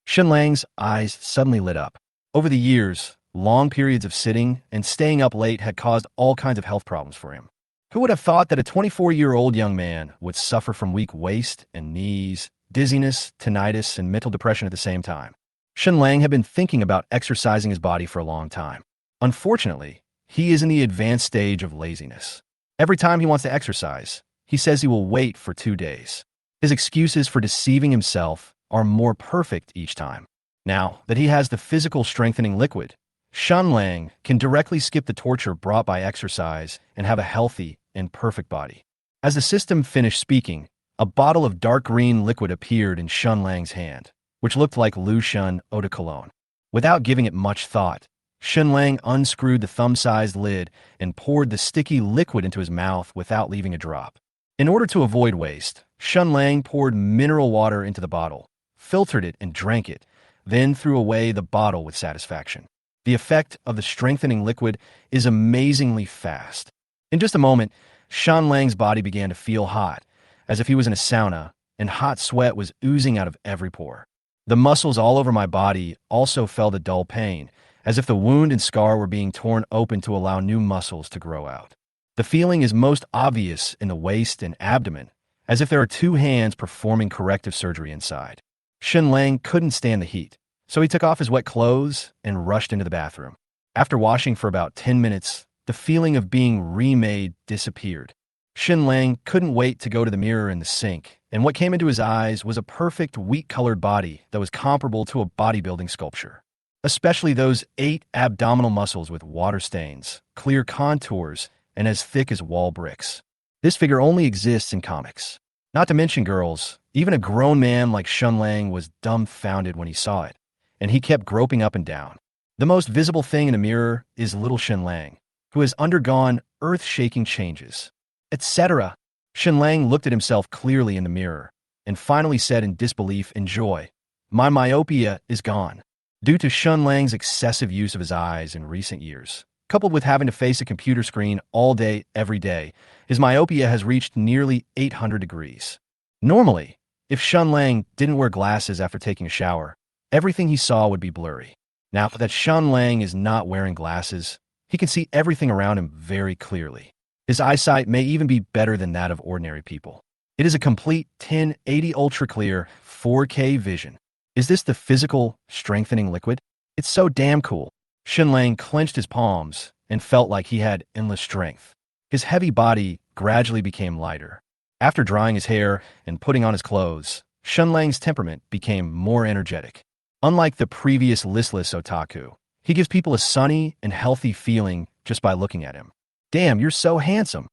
Shen Lang's eyes suddenly lit up. Over the years, long periods of sitting and staying up late had caused all kinds of health problems for him. Who would have thought that a 24-year-old young man would suffer from weak waist and knees, dizziness, tinnitus, and mental depression at the same time? Shen Lang had been thinking about exercising his body for a long time. Unfortunately, he is in the advanced stage of laziness. Every time he wants to exercise, he says he will wait for 2 days. His excuses for deceiving himself are more perfect each time. Now that he has the physical strengthening liquid, Shen Lang can directly skip the torture brought by exercise and have a healthy and perfect body. As the system finished speaking, a bottle of dark green liquid appeared in Shen Lang's hand, which looked like Lu Shun eau de cologne. Without giving it much thought, Shen Lang unscrewed the thumb-sized lid and poured the sticky liquid into his mouth without leaving a drop. In order to avoid waste, Shen Lang poured mineral water into the bottle, filtered it and drank it, then threw away the bottle with satisfaction. The effect of the strengthening liquid is amazingly fast. In just a moment, Shen Lang's body began to feel hot, as if he was in a sauna, and hot sweat was oozing out of every pore. The muscles all over my body also felt a dull pain, as if the wound and scar were being torn open to allow new muscles to grow out. The feeling is most obvious in the waist and abdomen, as if there are 2 hands performing corrective surgery inside. Shen Lang couldn't stand the heat, so he took off his wet clothes and rushed into the bathroom. After washing for about 10 minutes, the feeling of being remade disappeared. Shen Lang couldn't wait to go to the mirror in the sink, and what came into his eyes was a perfect wheat-colored body that was comparable to a bodybuilding sculpture. Especially those 8 abdominal muscles with water stains, clear contours, and as thick as wall bricks. This figure only exists in comics. Not to mention girls, even a grown man like Shen Lang was dumbfounded when he saw it, and he kept groping up and down. The most visible thing in the mirror is little Shen Lang, who has undergone earth-shaking changes, etc. Shen Lang looked at himself clearly in the mirror, and finally said in disbelief and joy, "My myopia is gone." Due to Shen Lang's excessive use of his eyes in recent years, coupled with having to face a computer screen all day, every day, his myopia has reached nearly 800 degrees. Normally, if Shen Lang didn't wear glasses after taking a shower, everything he saw would be blurry. Now that Shen Lang is not wearing glasses, he can see everything around him very clearly. His eyesight may even be better than that of ordinary people. It is a complete 1080 ultra-clear 4K vision. Is this the physical strengthening liquid? It's so damn cool. Shen Lang clenched his palms and felt like he had endless strength. His heavy body gradually became lighter. After drying his hair and putting on his clothes, Shen Lang's temperament became more energetic. Unlike the previous listless otaku, he gives people a sunny and healthy feeling just by looking at him. "Damn, you're so handsome."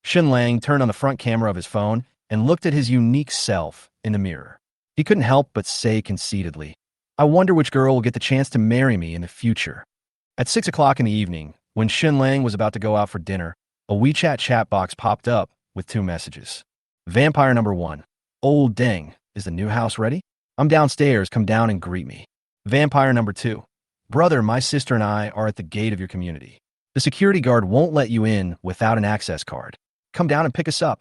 Shen Lang turned on the front camera of his phone and looked at his unique self in the mirror. He couldn't help but say conceitedly, I wonder which girl will get the chance to marry me in the future. At 6 o'clock in the evening, when Shen Lang was about to go out for dinner, a WeChat chat box popped up with 2 messages. Vampire number 1. Old Deng, is the new house ready? I'm downstairs, come down and greet me. Vampire number 2. Brother, my sister and I are at the gate of your community. The security guard won't let you in without an access card. Come down and pick us up.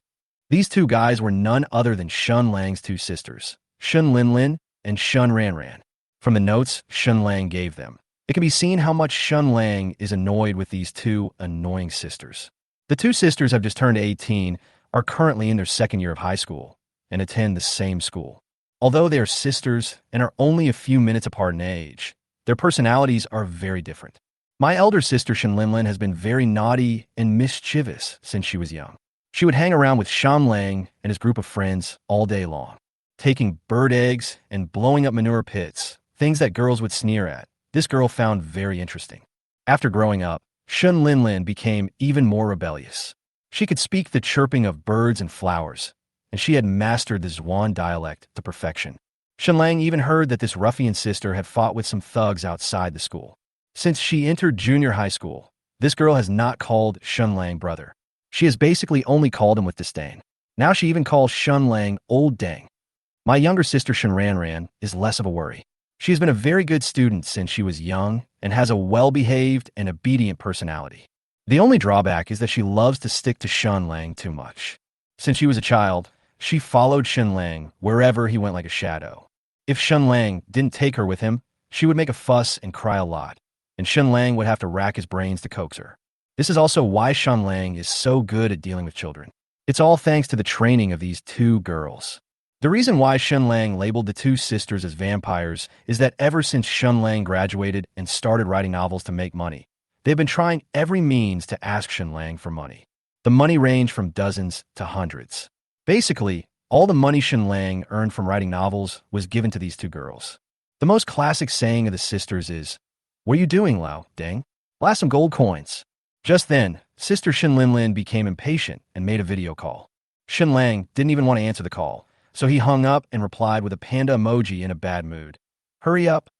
These 2 guys were none other than Shen Lang's 2 sisters, Shen Linlin and Shen Ranran. From the notes Shen Lang gave them, it can be seen how much Shen Lang is annoyed with these 2 annoying sisters. The 2 sisters have just turned 18, are currently in their 2nd year of high school, and attend the same school. Although they are sisters and are only a few minutes apart in age, their personalities are very different. My elder sister Shen Linlin has been very naughty and mischievous since she was young. She would hang around with Shen Lang and his group of friends all day long, taking bird eggs and blowing up manure pits, things that girls would sneer at. This girl found very interesting. After growing up, Shen Linlin became even more rebellious. She could speak the chirping of birds and flowers, and she had mastered the Zhuan dialect to perfection. Shen Lang even heard that this ruffian sister had fought with some thugs outside the school. Since she entered junior high school, this girl has not called Shen Lang brother. She has basically only called him with disdain. Now she even calls Shen Lang Old Deng. My younger sister Shen Ranran is less of a worry. She has been a very good student since she was young and has a well-behaved and obedient personality. The only drawback is that she loves to stick to Shen Lang too much. Since she was a child, she followed Shen Lang wherever he went like a shadow. If Shen Lang didn't take her with him, she would make a fuss and cry a lot, and Shen Lang would have to rack his brains to coax her. This is also why Shen Lang is so good at dealing with children. It's all thanks to the training of these 2 girls. The reason why Shen Lang labeled the 2 sisters as vampires is that ever since Shen Lang graduated and started writing novels to make money, they've been trying every means to ask Shen Lang for money. The money ranged from dozens to hundreds. Basically, all the money Shen Lang earned from writing novels was given to these 2 girls. The most classic saying of the sisters is, what are you doing, Lao, Deng? Last some gold coins. Just then, sister Shen Linlin became impatient and made a video call. Shen Lang didn't even want to answer the call, so he hung up and replied with a panda emoji in a bad mood. Hurry up.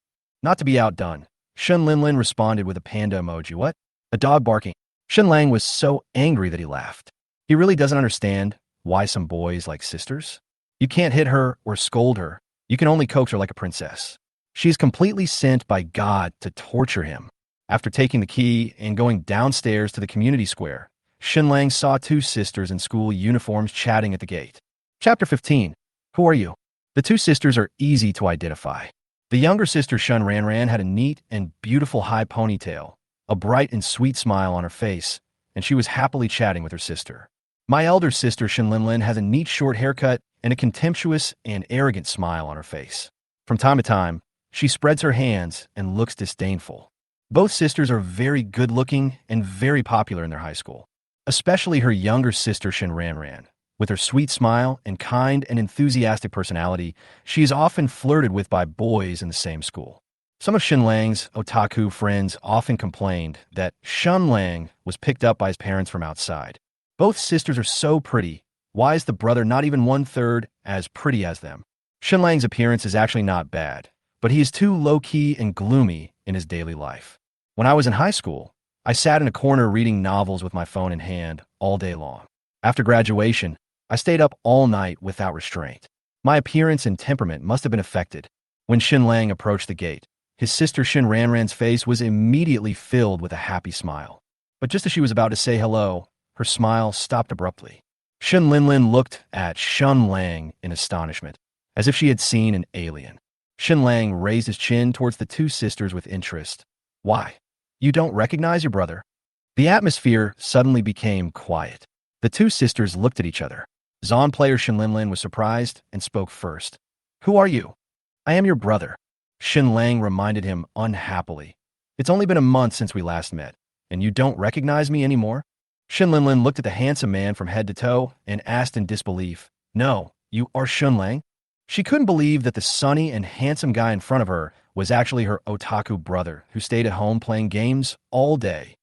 Not to be outdone, Shen Linlin responded with a panda emoji. What? A dog barking. Shen Lang was so angry that he laughed. He really doesn't understand why some boys like sisters. You can't hit her or scold her. You can only coax her like a princess. She is completely sent by God to torture him. After taking the key and going downstairs to the community square, Shen Lang saw 2 sisters in school uniforms chatting at the gate. Chapter 15. Who are you? The 2 sisters are easy to identify. The younger sister Shen Ranran had a neat and beautiful high ponytail, a bright and sweet smile on her face, and she was happily chatting with her sister. My elder sister Shen Linlin has a neat short haircut and a contemptuous and arrogant smile on her face. From time to time, she spreads her hands and looks disdainful. Both sisters are very good-looking and very popular in their high school, especially her younger sister Shen Ranran. With her sweet smile and kind and enthusiastic personality, she is often flirted with by boys in the same school. Some of Shen Lang's otaku friends often complained that Shen Lang was picked up by his parents from outside. Both sisters are so pretty. Why is the brother not even 1/3 as pretty as them? Shen Lang's appearance is actually not bad, but he is too low-key and gloomy in his daily life. When I was in high school, I sat in a corner reading novels with my phone in hand all day long. After graduation, I stayed up all night without restraint. My appearance and temperament must have been affected. When Shen Lang approached the gate, his sister Shen Ranran's face was immediately filled with a happy smile. But just as she was about to say hello, her smile stopped abruptly. Shen Linlin looked at Shen Lang in astonishment, as if she had seen an alien. Shen Lang raised his chin towards the 2 sisters with interest. Why? You don't recognize your brother? The atmosphere suddenly became quiet. The 2 sisters looked at each other. Zon player Shen Linlin was surprised and spoke first. Who are you? I am your brother. Shen Lang reminded him unhappily. It's only been a month since we last met, and you don't recognize me anymore? Shen Linlin looked at the handsome man from head to toe and asked in disbelief, No, you are Shen Lang? She couldn't believe that the sunny and handsome guy in front of her was actually her otaku brother who stayed at home playing games all day.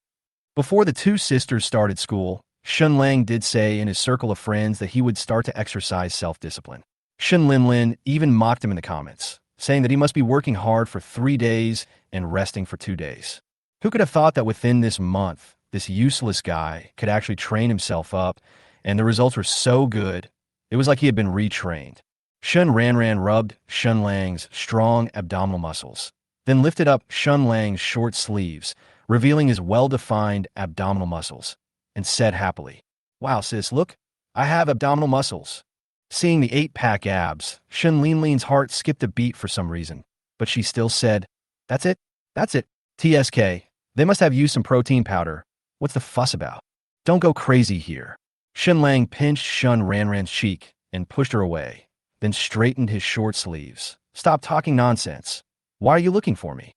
Before the 2 sisters started school, Shen Lang did say in his circle of friends that he would start to exercise self-discipline. Shen Linlin even mocked him in the comments, saying that he must be working hard for 3 days and resting for 2 days. Who could have thought that within this month, this useless guy could actually train himself up, and the results were so good, it was like he had been retrained. Shen Ranran rubbed Shen Lang's strong abdominal muscles, then lifted up Shen Lang's short sleeves, revealing his well-defined abdominal muscles, and said happily, "Wow, sis, look, I have abdominal muscles." Seeing the 8-pack abs, Shen Linlin's heart skipped a beat for some reason, but she still said, "That's it? That's it. TSK, they must have used some protein powder. What's the fuss about? Don't go crazy here." Shen Lang pinched Shen Ranran's cheek and pushed her away, then straightened his short sleeves. "Stop talking nonsense. Why are you looking for me?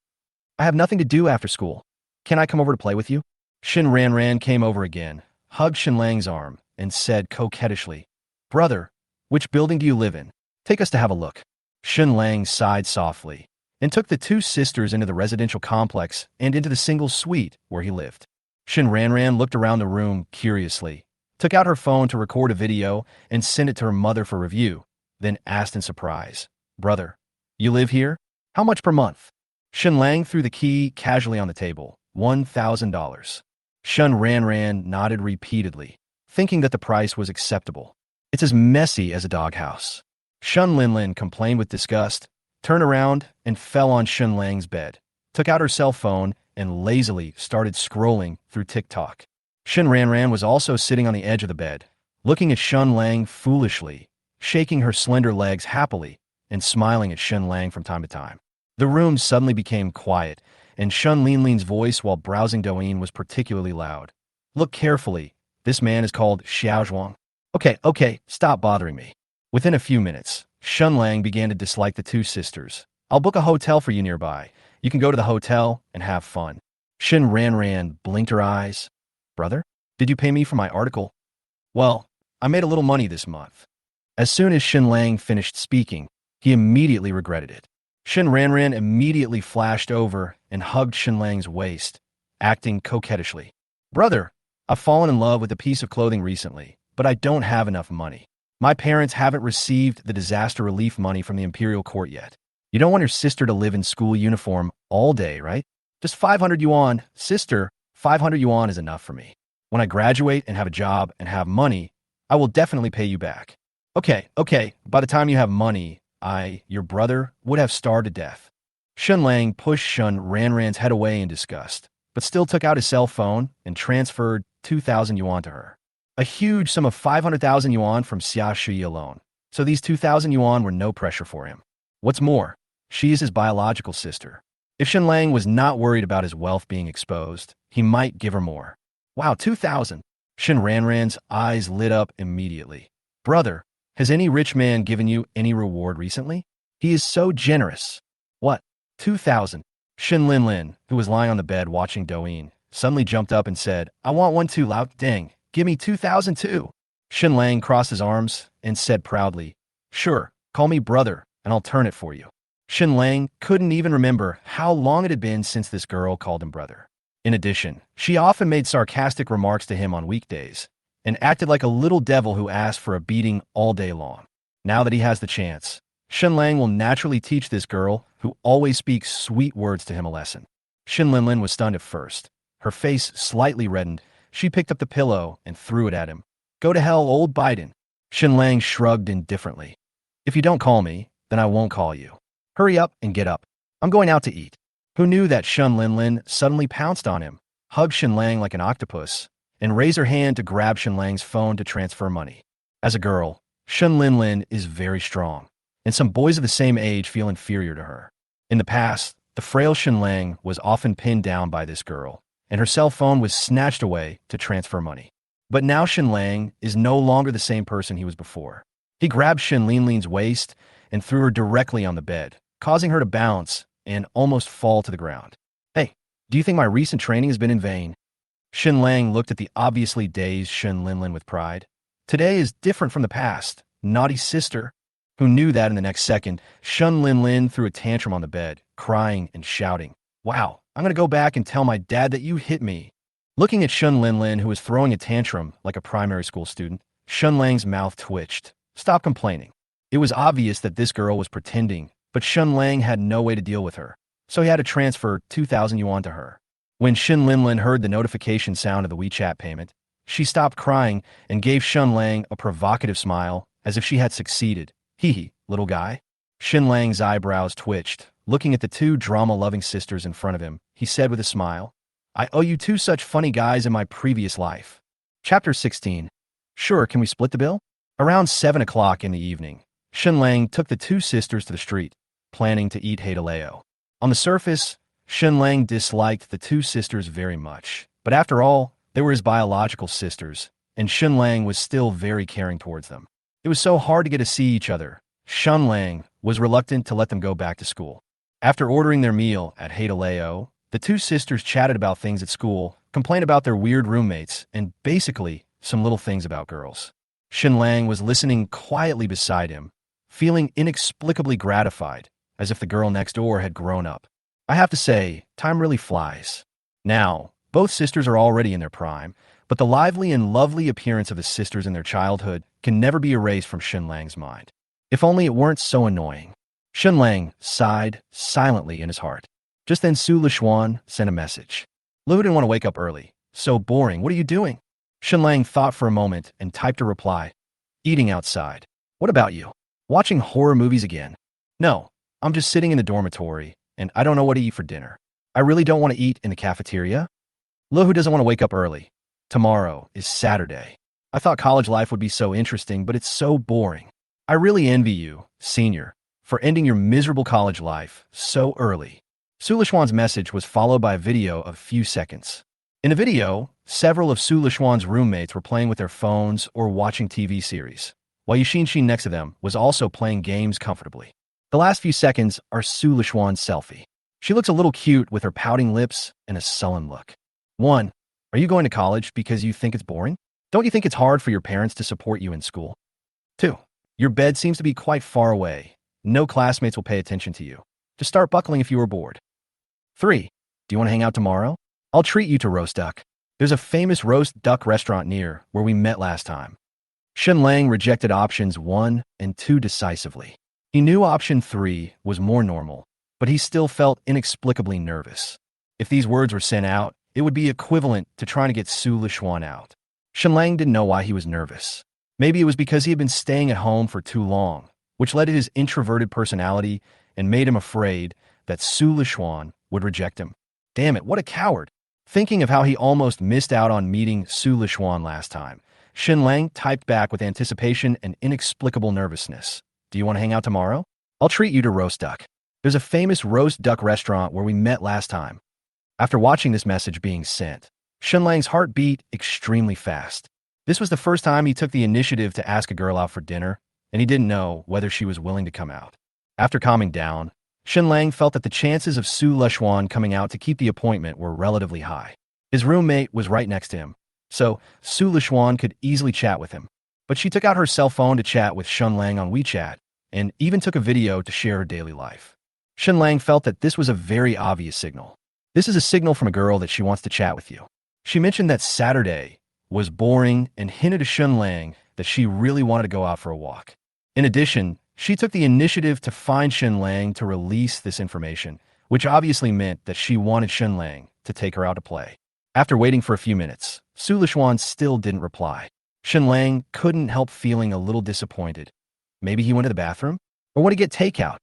I have nothing to do after school. Can I come over to play with you?" Shen Ranran came over again, hugged Shen Lang's arm, and said coquettishly, "Brother, which building do you live in? Take us to have a look." Shen Lang sighed softly and took the two sisters into the residential complex and into the single suite where he lived. Shen Ranran looked around the room curiously, took out her phone to record a video and sent it to her mother for review, then asked in surprise, "Brother, you live here? How much per month?" Shen Lang threw the key casually on the table, $1,000. Shen Ranran nodded repeatedly, thinking that the price was acceptable. "It's as messy as a doghouse." Shen Linlin complained with disgust, turned around and fell on Shen Lang's bed, took out her cell phone, and lazily started scrolling through TikTok. Shen Ranran was also sitting on the edge of the bed, looking at Shen Lang foolishly, shaking her slender legs happily, and smiling at Shen Lang from time to time. The room suddenly became quiet, and Shen Linlin's voice while browsing Douyin was particularly loud. "Look carefully. This man is called Xiaozhuang. Okay, stop bothering me." Within a few minutes, Shen Lang began to dislike the two sisters. "I'll book a hotel for you nearby. You can go to the hotel and have fun." Shen Ranran blinked her eyes. "Brother, did you pay me for my article?" "Well, I made a little money this month." As soon as Shen Lang finished speaking, he immediately regretted it. Shen Ranran immediately flashed over and hugged Shen Lang's waist, acting coquettishly. "Brother, I've fallen in love with a piece of clothing recently, but I don't have enough money. My parents haven't received the disaster relief money from the imperial court yet. You don't want your sister to live in school uniform all day, right? Just 500 yuan. Sister, 500 yuan is enough for me. When I graduate and have a job and have money, I will definitely pay you back." Okay, by the time you have money, your brother, would have starved to death." Shen Lang pushed Shen Ranran's head away in disgust, but still took out his cell phone and transferred 2,000 yuan to her. A huge sum of 500,000 yuan from Xia Shi alone, so these 2,000 yuan were no pressure for him. What's more, she is his biological sister. If Shen Lang was not worried about his wealth being exposed, he might give her more. "Wow, 2,000. Shen Ranran's eyes lit up immediately. "Brother, has any rich man given you any reward recently? He is so generous." "What? 2,000? Shen Linlin, who was lying on the bed watching Douyin, suddenly jumped up and said, "I want one too, Lao Deng. Give me 2,000 too." Shen Lang crossed his arms and said proudly, "Sure, call me brother, and I'll turn it for you." Shen Lang couldn't even remember how long it had been since this girl called him brother. In addition, she often made sarcastic remarks to him on weekdays, and acted like a little devil who asked for a beating all day long. Now that he has the chance, Shen Lang will naturally teach this girl, who always speaks sweet words to him, a lesson. Shen Linlin was stunned at first. Her face slightly reddened. She picked up the pillow and threw it at him. "Go to hell, old Biden." Shen Lang shrugged indifferently. "If you don't call me, then I won't call you. Hurry up and get up. I'm going out to eat." Who knew that Shen Linlin suddenly pounced on him, hugged Shen Lang like an octopus, and raised her hand to grab Shen Lang's phone to transfer money. As a girl, Shen Linlin is very strong, and some boys of the same age feel inferior to her. In the past, the frail Shen Lang was often pinned down by this girl, and her cell phone was snatched away to transfer money. But now Shen Lang is no longer the same person he was before. He grabbed Shen Linlin's waist and threw her directly on the bed, causing her to bounce and almost fall to the ground. "Hey, do you think my recent training has been in vain?" Shen Lang looked at the obviously dazed Shen Linlin with pride. Today is different from the past. Naughty sister. Who knew that in the next second, Shen Linlin threw a tantrum on the bed, crying and shouting, "Wow, I'm going to go back and tell my dad that you hit me." Looking at Shen Lang, who was throwing a tantrum like a primary school student, Shen Lang's mouth twitched. Stop complaining. It was obvious that this girl was pretending, but Shen Lang had no way to deal with her, so he had to transfer 2,000 yuan to her. When Shen Lang heard the notification sound of the WeChat payment, she stopped crying and gave Shen Lang a provocative smile, as if she had succeeded. Hee hee, little guy. Shen Lang's eyebrows twitched. Looking at the two drama-loving sisters in front of him, he said with a smile, I owe you two such funny guys in my previous life. Chapter 16. Sure, can we split the bill? Around 7 o'clock in the evening, Shen Lang took the two sisters to the street, planning to eat haitaleo. On the surface, Shen Lang disliked the two sisters very much, but after all, they were his biological sisters, and Shen Lang was still very caring towards them. It was so hard to get to see each other. Shen Lang was reluctant to let them go back to school. After ordering their meal at haitaleo, the two sisters chatted about things at school, complained about their weird roommates, and basically some little things about girls. Shen Lang was listening quietly beside him, feeling inexplicably gratified, as if the girl next door had grown up. I have to say, time really flies. Now, both sisters are already in their prime, but the lively and lovely appearance of the sisters in their childhood can never be erased from Shen Lang's mind. If only it weren't so annoying. Shen Lang sighed silently in his heart. Just then Su Lishuan sent a message. Lu didn't want to wake up early. So boring, what are you doing? Shen Lang thought for a moment and typed a reply. Eating outside. What about you? Watching horror movies again? No, I'm just sitting in the dormitory, and I don't know what to eat for dinner. I really don't want to eat in the cafeteria. Lu doesn't want to wake up early. Tomorrow is Saturday. I thought college life would be so interesting, but it's so boring. I really envy you, senior, for ending your miserable college life so early. Su Lishuan's message was followed by a video of a few seconds. In the video, several of Su Lishuan's roommates were playing with their phones or watching TV series, while Yixin next to them was also playing games comfortably. The last few seconds are Su Lishuan's selfie. She looks a little cute with her pouting lips and a sullen look. 1. Are you going to college because you think it's boring? Don't you think it's hard for your parents to support you in school? 2. Your bed seems to be quite far away. No classmates will pay attention to you. Just start buckling if you are bored. 3. Do you want to hang out tomorrow? I'll treat you to roast duck. There's a famous roast duck restaurant near where we met last time. Shen Lang rejected options 1 and 2 decisively. He knew option 3 was more normal, but he still felt inexplicably nervous. If these words were sent out, it would be equivalent to trying to get Su Lishuan out. Shen Lang didn't know why he was nervous. Maybe it was because he had been staying at home for too long, which led to his introverted personality and made him afraid that Su Lishuan would reject him. Damn it, what a coward. Thinking of how he almost missed out on meeting Su Lishuan last time, Shen Lang typed back with anticipation and inexplicable nervousness. Do you want to hang out tomorrow? I'll treat you to roast duck. There's a famous roast duck restaurant where we met last time. After watching this message being sent, Shen Lang's heart beat extremely fast. This was the first time he took the initiative to ask a girl out for dinner, and he didn't know whether she was willing to come out. After calming down, Shen Lang felt that the chances of Su Lishuan coming out to keep the appointment were relatively high. His roommate was right next to him, so Su Lishuan could easily chat with him. But she took out her cell phone to chat with Shen Lang on WeChat, and even took a video to share her daily life. Shen Lang felt that this was a very obvious signal. This is a signal from a girl that she wants to chat with you. She mentioned that Saturday was boring and hinted to Shen Lang that she really wanted to go out for a walk. In addition, she took the initiative to find Shen Lang to release this information, which obviously meant that she wanted Shen Lang to take her out to play. After waiting for a few minutes, Su Lishuan still didn't reply. Shen Lang couldn't help feeling a little disappointed. Maybe he went to the bathroom? Or want to get takeout?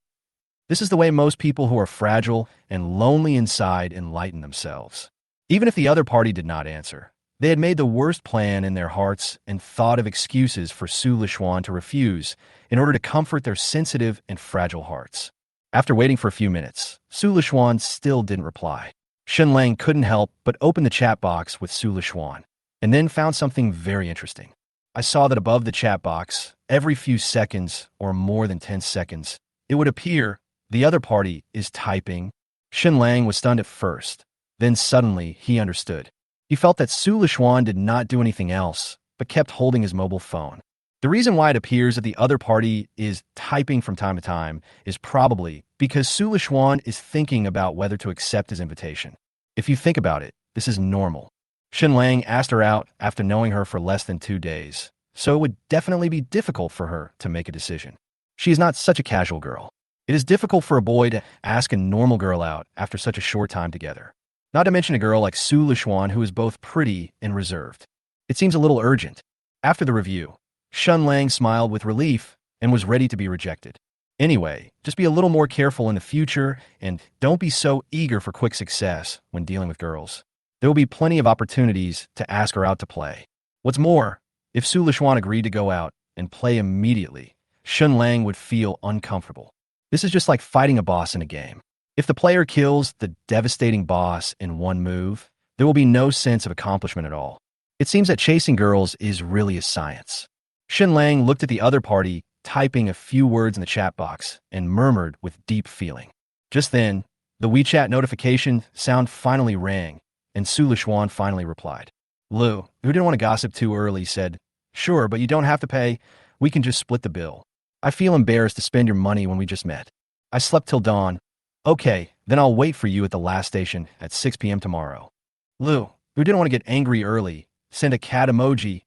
This is the way most people who are fragile and lonely inside enlighten themselves. Even if the other party did not answer, they had made the worst plan in their hearts and thought of excuses for Su Lishuan to refuse in order to comfort their sensitive and fragile hearts. After waiting for a few minutes, Su Lishuan still didn't reply. Shen Lang couldn't help but open the chat box with Su Lishuan, and then found something very interesting. I saw that above the chat box, every few seconds or more than 10 seconds, it would appear the other party is typing. Shen Lang was stunned at first. Then suddenly he understood. He felt that Su Lishuan did not do anything else, but kept holding his mobile phone. The reason why it appears that the other party is typing from time to time is probably because Su Lishuan is thinking about whether to accept his invitation. If you think about it, this is normal. Shen Lang asked her out after knowing her for less than 2 days, so it would definitely be difficult for her to make a decision. She is not such a casual girl. It is difficult for a boy to ask a normal girl out after such a short time together. Not to mention a girl like Su Lishuan who is both pretty and reserved. It seems a little urgent. After the review, Shen Lang smiled with relief and was ready to be rejected. Anyway, just be a little more careful in the future and don't be so eager for quick success when dealing with girls. There will be plenty of opportunities to ask her out to play. What's more, if Su Lishuan agreed to go out and play immediately, Shen Lang would feel uncomfortable. This is just like fighting a boss in a game. If the player kills the devastating boss in one move, there will be no sense of accomplishment at all. It seems that chasing girls is really a science. Shen Lang looked at the other party, typing a few words in the chat box, and murmured with deep feeling. Just then, the WeChat notification sound finally rang, and Su Lishuan finally replied. Lu, who didn't want to gossip too early, said, "Sure, but you don't have to pay. We can just split the bill. I feel embarrassed to spend your money when we just met. I slept till dawn. Okay, then I'll wait for you at the last station at 6 p.m. tomorrow." Lu, who didn't want to get angry early, sent a cat emoji.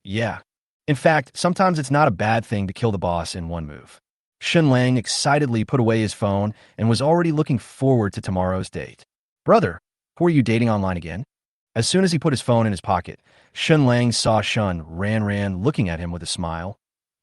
Yeah. In fact, sometimes it's not a bad thing to kill the boss in one move. Shen Lang excitedly put away his phone and was already looking forward to tomorrow's date. Brother, who are you dating online again? As soon as he put his phone in his pocket, Shen Lang saw Shen Ran looking at him with a smile.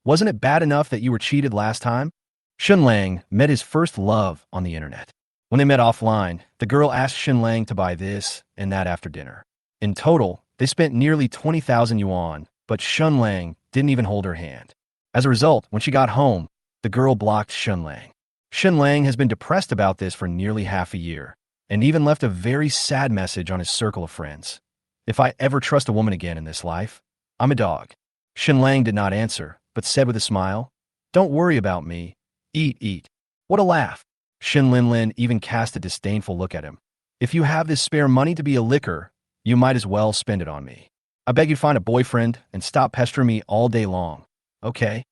Wasn't it bad enough that you were cheated last time? Shen Lang met his first love on the internet. When they met offline, the girl asked Shen Lang to buy this and that after dinner. In total, they spent nearly 20,000 yuan, but Shen Lang didn't even hold her hand. As a result, when she got home, the girl blocked Shen Lang. Shen Lang has been depressed about this for nearly half a year, and even left a very sad message on his circle of friends. If I ever trust a woman again in this life, I'm a dog. Shen Lang did not answer, but said with a smile, "Don't worry about me. Eat. What a laugh." Shen Lin even cast a disdainful look at him. "If you have this spare money to be a liquor, you might as well spend it on me. I beg you find a boyfriend and stop pestering me all day long, okay?"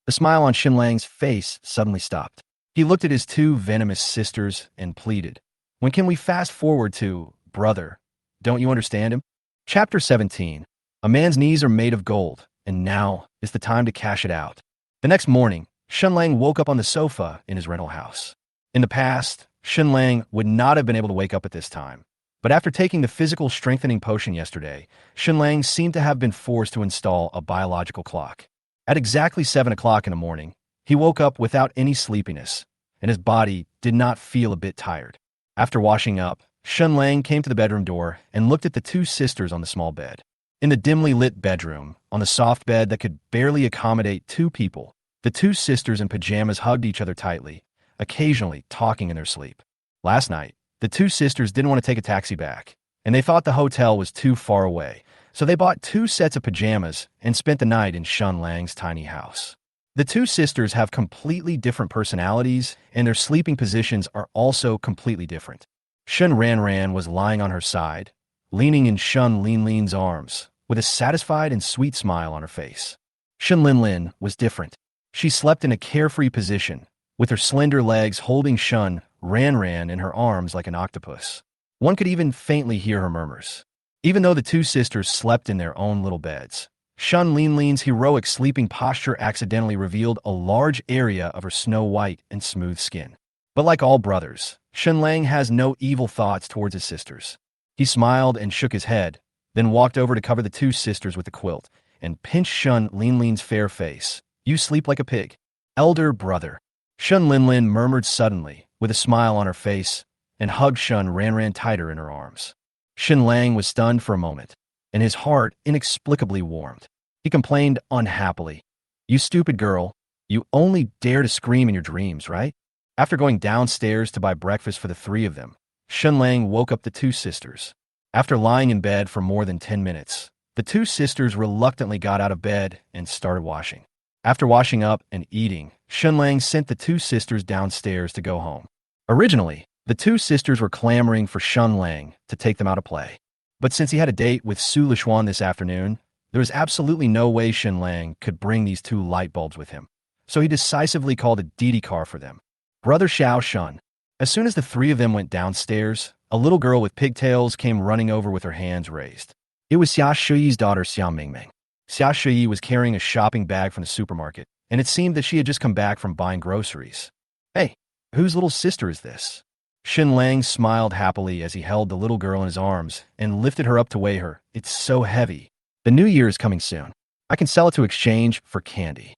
The smile on Shen Lang's face suddenly stopped. He looked at his two venomous sisters and pleaded, "When can we fast forward to, brother? Don't you understand him?" Chapter 17. A man's knees are made of gold, and now is the time to cash it out. The next morning, Shen Lang woke up on the sofa in his rental house. In the past, Shen Lang would not have been able to wake up at this time. But after taking the physical strengthening potion yesterday, Shen Lang seemed to have been forced to install a biological clock. At exactly 7 o'clock in the morning, he woke up without any sleepiness, and his body did not feel a bit tired. After washing up, Shen Lang came to the bedroom door and looked at the two sisters on the small bed. In the dimly lit bedroom, on the soft bed that could barely accommodate two people, the two sisters in pajamas hugged each other tightly, occasionally talking in their sleep. Last night, the two sisters didn't want to take a taxi back, and they thought the hotel was too far away, so they bought 2 sets of pajamas and spent the night in Shen Lang's tiny house. The two sisters have completely different personalities, and their sleeping positions are also completely different. Shen Ran was lying on her side, leaning in Shen Lin's arms, with a satisfied and sweet smile on her face. Shen Lin was different. She slept in a carefree position, with her slender legs holding Shen Ran in her arms like an octopus. One could even faintly hear her murmurs. Even though the two sisters slept in their own little beds, Shen Lin's heroic sleeping posture accidentally revealed a large area of her snow-white and smooth skin. But like all brothers, Shen Lang has no evil thoughts towards his sisters. He smiled and shook his head, then walked over to cover the two sisters with the quilt and pinched Shen Lin's fair face. "You sleep like a pig." "Elder brother." Shen Lin murmured suddenly, with a smile on her face, and hugged Shen Ran tighter in her arms. Shen Lang was stunned for a moment, and his heart inexplicably warmed. He complained unhappily, "You stupid girl, you only dare to scream in your dreams, right?" After going downstairs to buy breakfast for the three of them, Shen Lang woke up the two sisters. After lying in bed for more than 10 minutes, the two sisters reluctantly got out of bed and started washing. After washing up and eating, Shen Lang sent the two sisters downstairs to go home. Originally, the two sisters were clamoring for Shen Lang to take them out to play. But since he had a date with Su Lishuan this afternoon, there was absolutely no way Shen Lang could bring these two light bulbs with him. So he decisively called a Didi car for them. Brother Xiao Shun. As soon as the three of them went downstairs, a little girl with pigtails came running over with her hands raised. It was Xia Shuyi's daughter, Xia Mingming. Xia Shuyi was carrying a shopping bag from the supermarket, and it seemed that she had just come back from buying groceries. Hey, whose little sister is this? Shen Lang smiled happily as he held the little girl in his arms and lifted her up to weigh her. It's so heavy. The new year is coming soon. I can sell it to exchange for candy.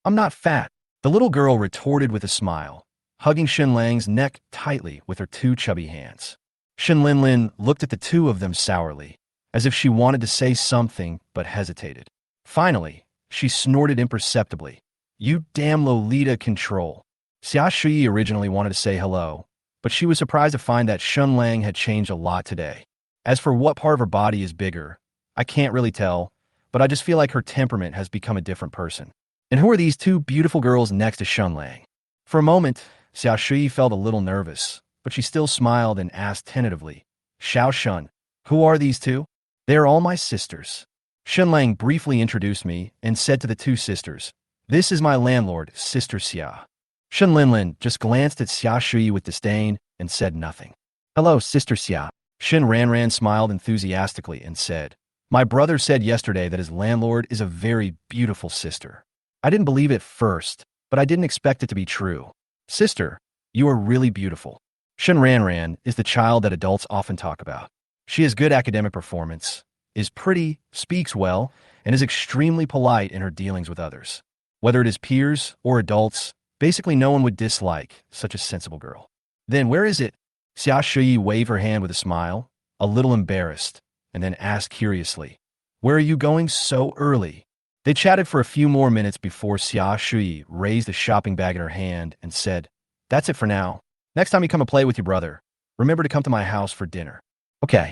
I'm not fat, the little girl retorted with a smile, hugging Shen Lang's neck tightly with her two chubby hands. Shen Linlin looked at the two of them sourly, as if she wanted to say something but hesitated. Finally, she snorted imperceptibly. You damn Lolita control. Xia Shuyi originally wanted to say hello, but she was surprised to find that Shen Lang had changed a lot today. As for what part of her body is bigger, I can't really tell, but I just feel like her temperament has become a different person. And who are these two beautiful girls next to Shen Lang? For a moment, Xia Shui felt a little nervous, but she still smiled and asked tentatively, Xiao Shun, who are these two? They are all my sisters. Shen Lang briefly introduced me and said to the two sisters, This is my landlord, Sister Xia. Shen Linlin just glanced at Xia Shui with disdain and said nothing. Hello, Sister Xia. Shen Ranran smiled enthusiastically and said, My brother said yesterday that his landlord is a very beautiful sister. I didn't believe it first, but I didn't expect it to be true. Sister, you are really beautiful. Shen Ranran is the child that adults often talk about. She has good academic performance, is pretty, speaks well, and is extremely polite in her dealings with others. Whether it is peers or adults, basically no one would dislike such a sensible girl. Then where is it? Xia Shuyi waved her hand with a smile, a little embarrassed, and then asked curiously, Where are you going so early? They chatted for a few more minutes before Xia Shuyi raised the shopping bag in her hand and said, That's it for now. Next time you come to play with your brother, remember to come to my house for dinner. Okay.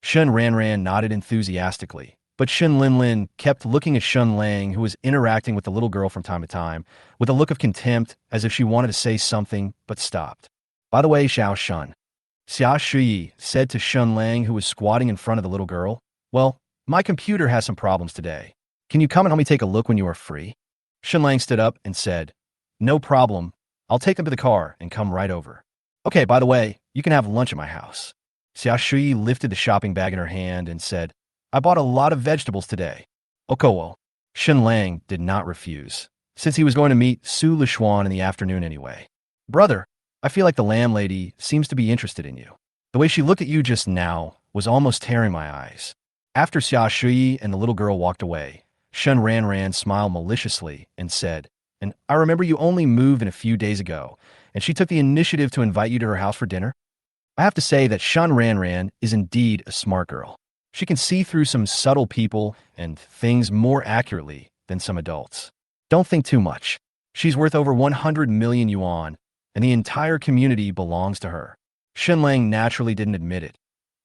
Shen Ranran nodded enthusiastically, but Shen Linlin kept looking at Shen Lang, who was interacting with the little girl from time to time, with a look of contempt as if she wanted to say something but stopped. By the way, Xiao Shun, Xia Shuyi said to Shen Lang, who was squatting in front of the little girl, Well, my computer has some problems today. Can you come and help me take a look when you are free? Shen Lang stood up and said, No problem. I'll take them to the car and come right over. Okay, by the way, you can have lunch at my house. Xia Shui lifted the shopping bag in her hand and said, I bought a lot of vegetables today. Okowo. Shen Lang did not refuse, since he was going to meet Su Lishuan in the afternoon anyway. Brother, I feel like the landlady seems to be interested in you. The way she looked at you just now was almost tearing my eyes. After Xia Shui and the little girl walked away, Shen Ranran smiled maliciously and said, And I remember you only moved in a few days ago, and she took the initiative to invite you to her house for dinner? I have to say that Shen Ranran is indeed a smart girl. She can see through some subtle people and things more accurately than some adults. Don't think too much. She's worth over 100 million yuan, and the entire community belongs to her. Shen Lang naturally didn't admit it.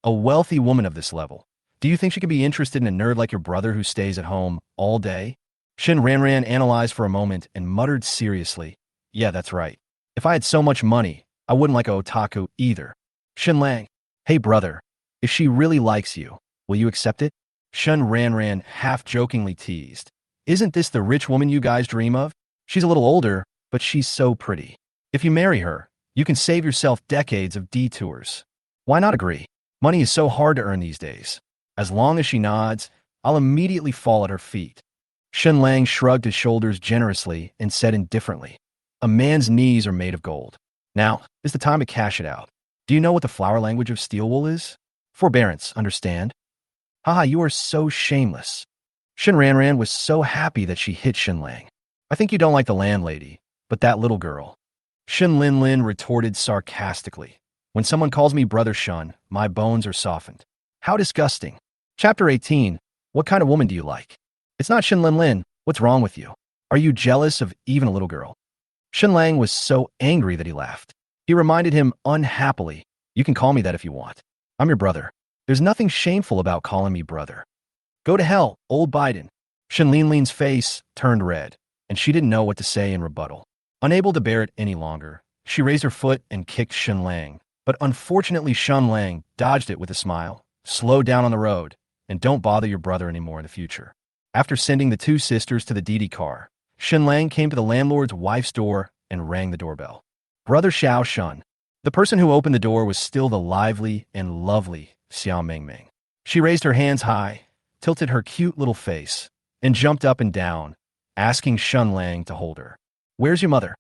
A wealthy woman of this level. Do you think she could be interested in a nerd like your brother who stays at home all day? Shen Ranran analyzed for a moment and muttered seriously, Yeah, that's right. If I had so much money, I wouldn't like a otaku either. Shen Lang, hey brother, if she really likes you, will you accept it? Shen Ranran half-jokingly teased. Isn't this the rich woman you guys dream of? She's a little older, but she's so pretty. If you marry her, you can save yourself decades of detours. Why not agree? Money is so hard to earn these days. As long as she nods, I'll immediately fall at her feet. Shen Lang shrugged his shoulders generously and said indifferently, A man's knees are made of gold. Now is the time to cash it out. Do you know what the flower language of steel wool is? Forbearance, understand? Haha, you are so shameless. Shen Ranran was so happy that she hit Shen Lang. I think you don't like the landlady, but that little girl. Shen Linlin retorted sarcastically. When someone calls me Brother Shun, my bones are softened. How disgusting. Chapter 18. What kind of woman do you like? It's not Shen Linlin. What's wrong with you? Are you jealous of even a little girl? Shen Lang was so angry that he laughed. He reminded him unhappily, You can call me that if you want. I'm your brother. There's nothing shameful about calling me brother. Go to hell, old Biden. Shen Linlin's face turned red, and she didn't know what to say in rebuttal. Unable to bear it any longer, she raised her foot and kicked Shen Lang. But unfortunately, Shen Lang dodged it with a smile. Slow down on the road, and don't bother your brother anymore in the future. After sending the two sisters to the Didi car, Shen Lang came to the landlord's wife's door and rang the doorbell. Brother Xiao Shun. The person who opened the door was still the lively and lovely Xia Mingming. She raised her hands high, tilted her cute little face, and jumped up and down, asking Shen Lang to hold her. Where's your mother?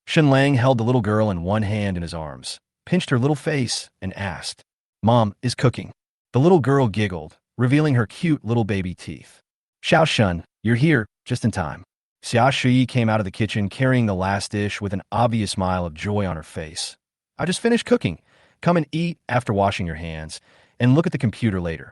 Shen Lang held the little girl in one hand in his arms, pinched her little face, and asked. Mom is cooking. The little girl giggled, revealing her cute little baby teeth. Xiao Shun, you're here, just in time. Xia Shui came out of the kitchen carrying the last dish with an obvious smile of joy on her face. I just finished cooking. Come and eat after washing your hands, and look at the computer later.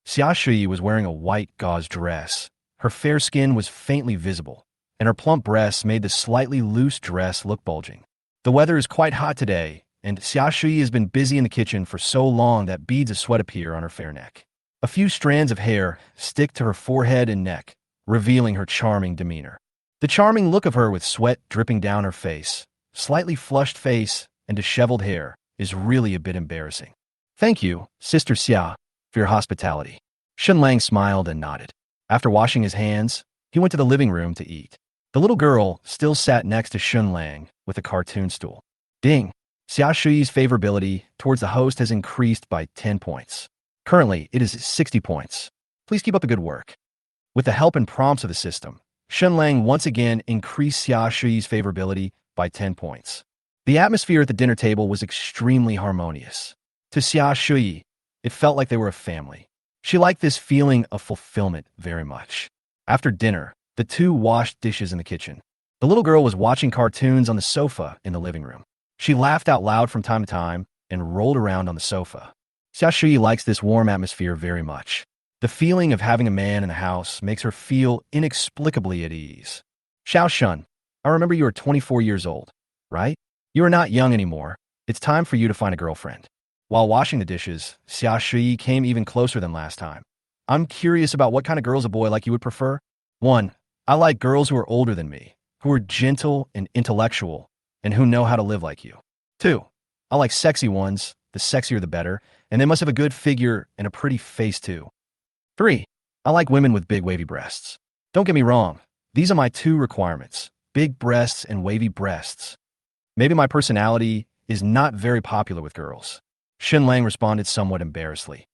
Xia Shui was wearing a white gauze dress. Her fair skin was faintly visible, and her plump breasts made the slightly loose dress look bulging. The weather is quite hot today, and Xia Shui has been busy in the kitchen for so long that beads of sweat appear on her fair neck. A few strands of hair stick to her forehead and neck, revealing her charming demeanor. The charming look of her with sweat dripping down her face, slightly flushed face, and disheveled hair is really a bit embarrassing. Thank you, Sister Xia, for your hospitality. Shen Lang smiled and nodded. After washing his hands, he went to the living room to eat. The little girl still sat next to Shen Lang with a cartoon stool. Ding! Xia Shui's favorability towards the host has increased by 10 points. Currently, it is 60 points. Please keep up the good work. With the help and prompts of the system, Shen Lang once again increased Xia Shui's favorability by 10 points. The atmosphere at the dinner table was extremely harmonious. To Xia Shui, it felt like they were a family. She liked this feeling of fulfillment very much. After dinner, the two washed dishes in the kitchen. The little girl was watching cartoons on the sofa in the living room. She laughed out loud from time to time and rolled around on the sofa. Xia Shui likes this warm atmosphere very much. The feeling of having a man in the house makes her feel inexplicably at ease. Xiao Shun, I remember you are 24 years old, right? You are not young anymore. It's time for you to find a girlfriend. While washing the dishes, Xia Shui came even closer than last time. I'm curious about what kind of girls a boy like you would prefer. 1. I like girls who are older than me, who are gentle and intellectual, and who know how to live like you. 2. I like sexy ones, the sexier the better, and they must have a good figure and a pretty face too. 3. I like women with big wavy breasts. Don't get me wrong, these are my 2 requirements, big breasts and wavy breasts. Maybe my personality is not very popular with girls. Shen Lang responded somewhat embarrassedly.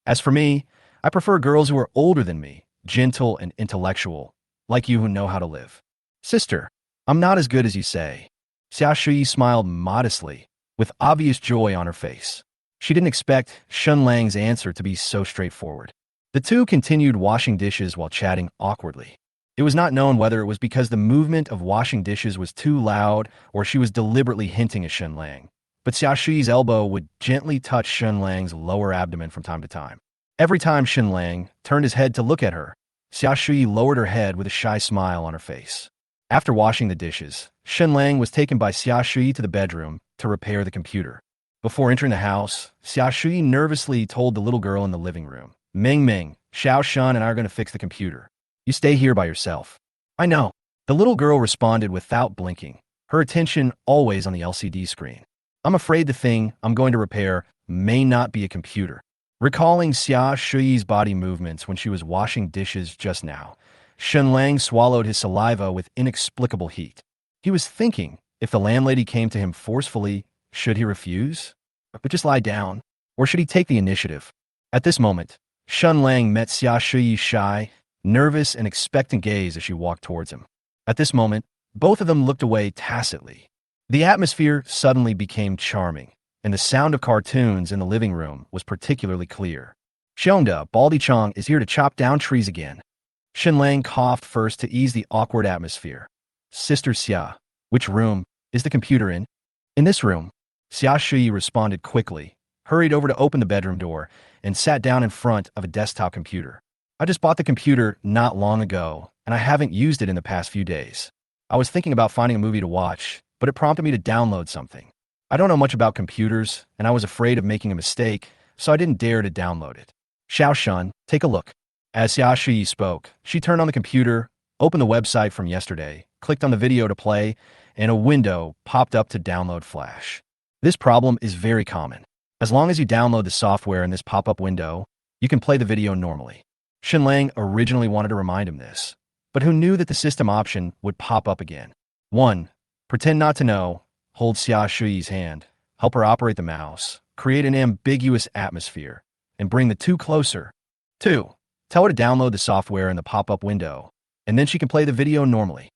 As for me, I prefer girls who are older than me, gentle and intellectual, like you who know how to live. Sister, I'm not as good as you say. Xia Shui smiled modestly, with obvious joy on her face. She didn't expect Shen Lang's answer to be so straightforward. The two continued washing dishes while chatting awkwardly. It was not known whether it was because the movement of washing dishes was too loud or she was deliberately hinting at Shen Lang. But Xia Shui's elbow would gently touch Shen Lang's lower abdomen from time to time. Every time Shen Lang turned his head to look at her, Xia Shui lowered her head with a shy smile on her face. After washing the dishes, Shen Lang was taken by Xia Shui to the bedroom to repair the computer. Before entering the house, Xia Shui nervously told the little girl in the living room, Ming Ming, Xiao Shun and I are going to fix the computer. You stay here by yourself. I know. The little girl responded without blinking, her attention always on the LCD screen. I'm afraid the thing I'm going to repair may not be a computer. Recalling Xia Shui's body movements when she was washing dishes just now, Shen Lang swallowed his saliva with inexplicable heat. He was thinking, if the landlady came to him forcefully, should he refuse? But just lie down? Or should he take the initiative? At this moment, Shen Lang met Xia Shui's shy, nervous, and expectant gaze as she walked towards him. At this moment, both of them looked away tacitly. The atmosphere suddenly became charming, and the sound of cartoons in the living room was particularly clear. Shonda, Baldy Chong is here to chop down trees again. Shen Lang coughed first to ease the awkward atmosphere. Sister Xia, which room is the computer in? In this room. Xia Shui responded quickly, hurried over to open the bedroom door, and sat down in front of a desktop computer. I just bought the computer not long ago, and I haven't used it in the past few days. I was thinking about finding a movie to watch, but it prompted me to download something. I don't know much about computers, and I was afraid of making a mistake, so I didn't dare to download it. Xiao Shun, take a look. As Xia Shui spoke, she turned on the computer, opened the website from yesterday, clicked on the video to play, and a window popped up to download Flash. This problem is very common. As long as you download the software in this pop-up window, you can play the video normally. Shen Lang originally wanted to remind him this, but who knew that the system option would pop up again. 1. Pretend not to know. Hold Xia Shui's hand, help her operate the mouse, create an ambiguous atmosphere, and bring the two closer 2. Tell her to download the software in the pop-up window, and then she can play the video normally.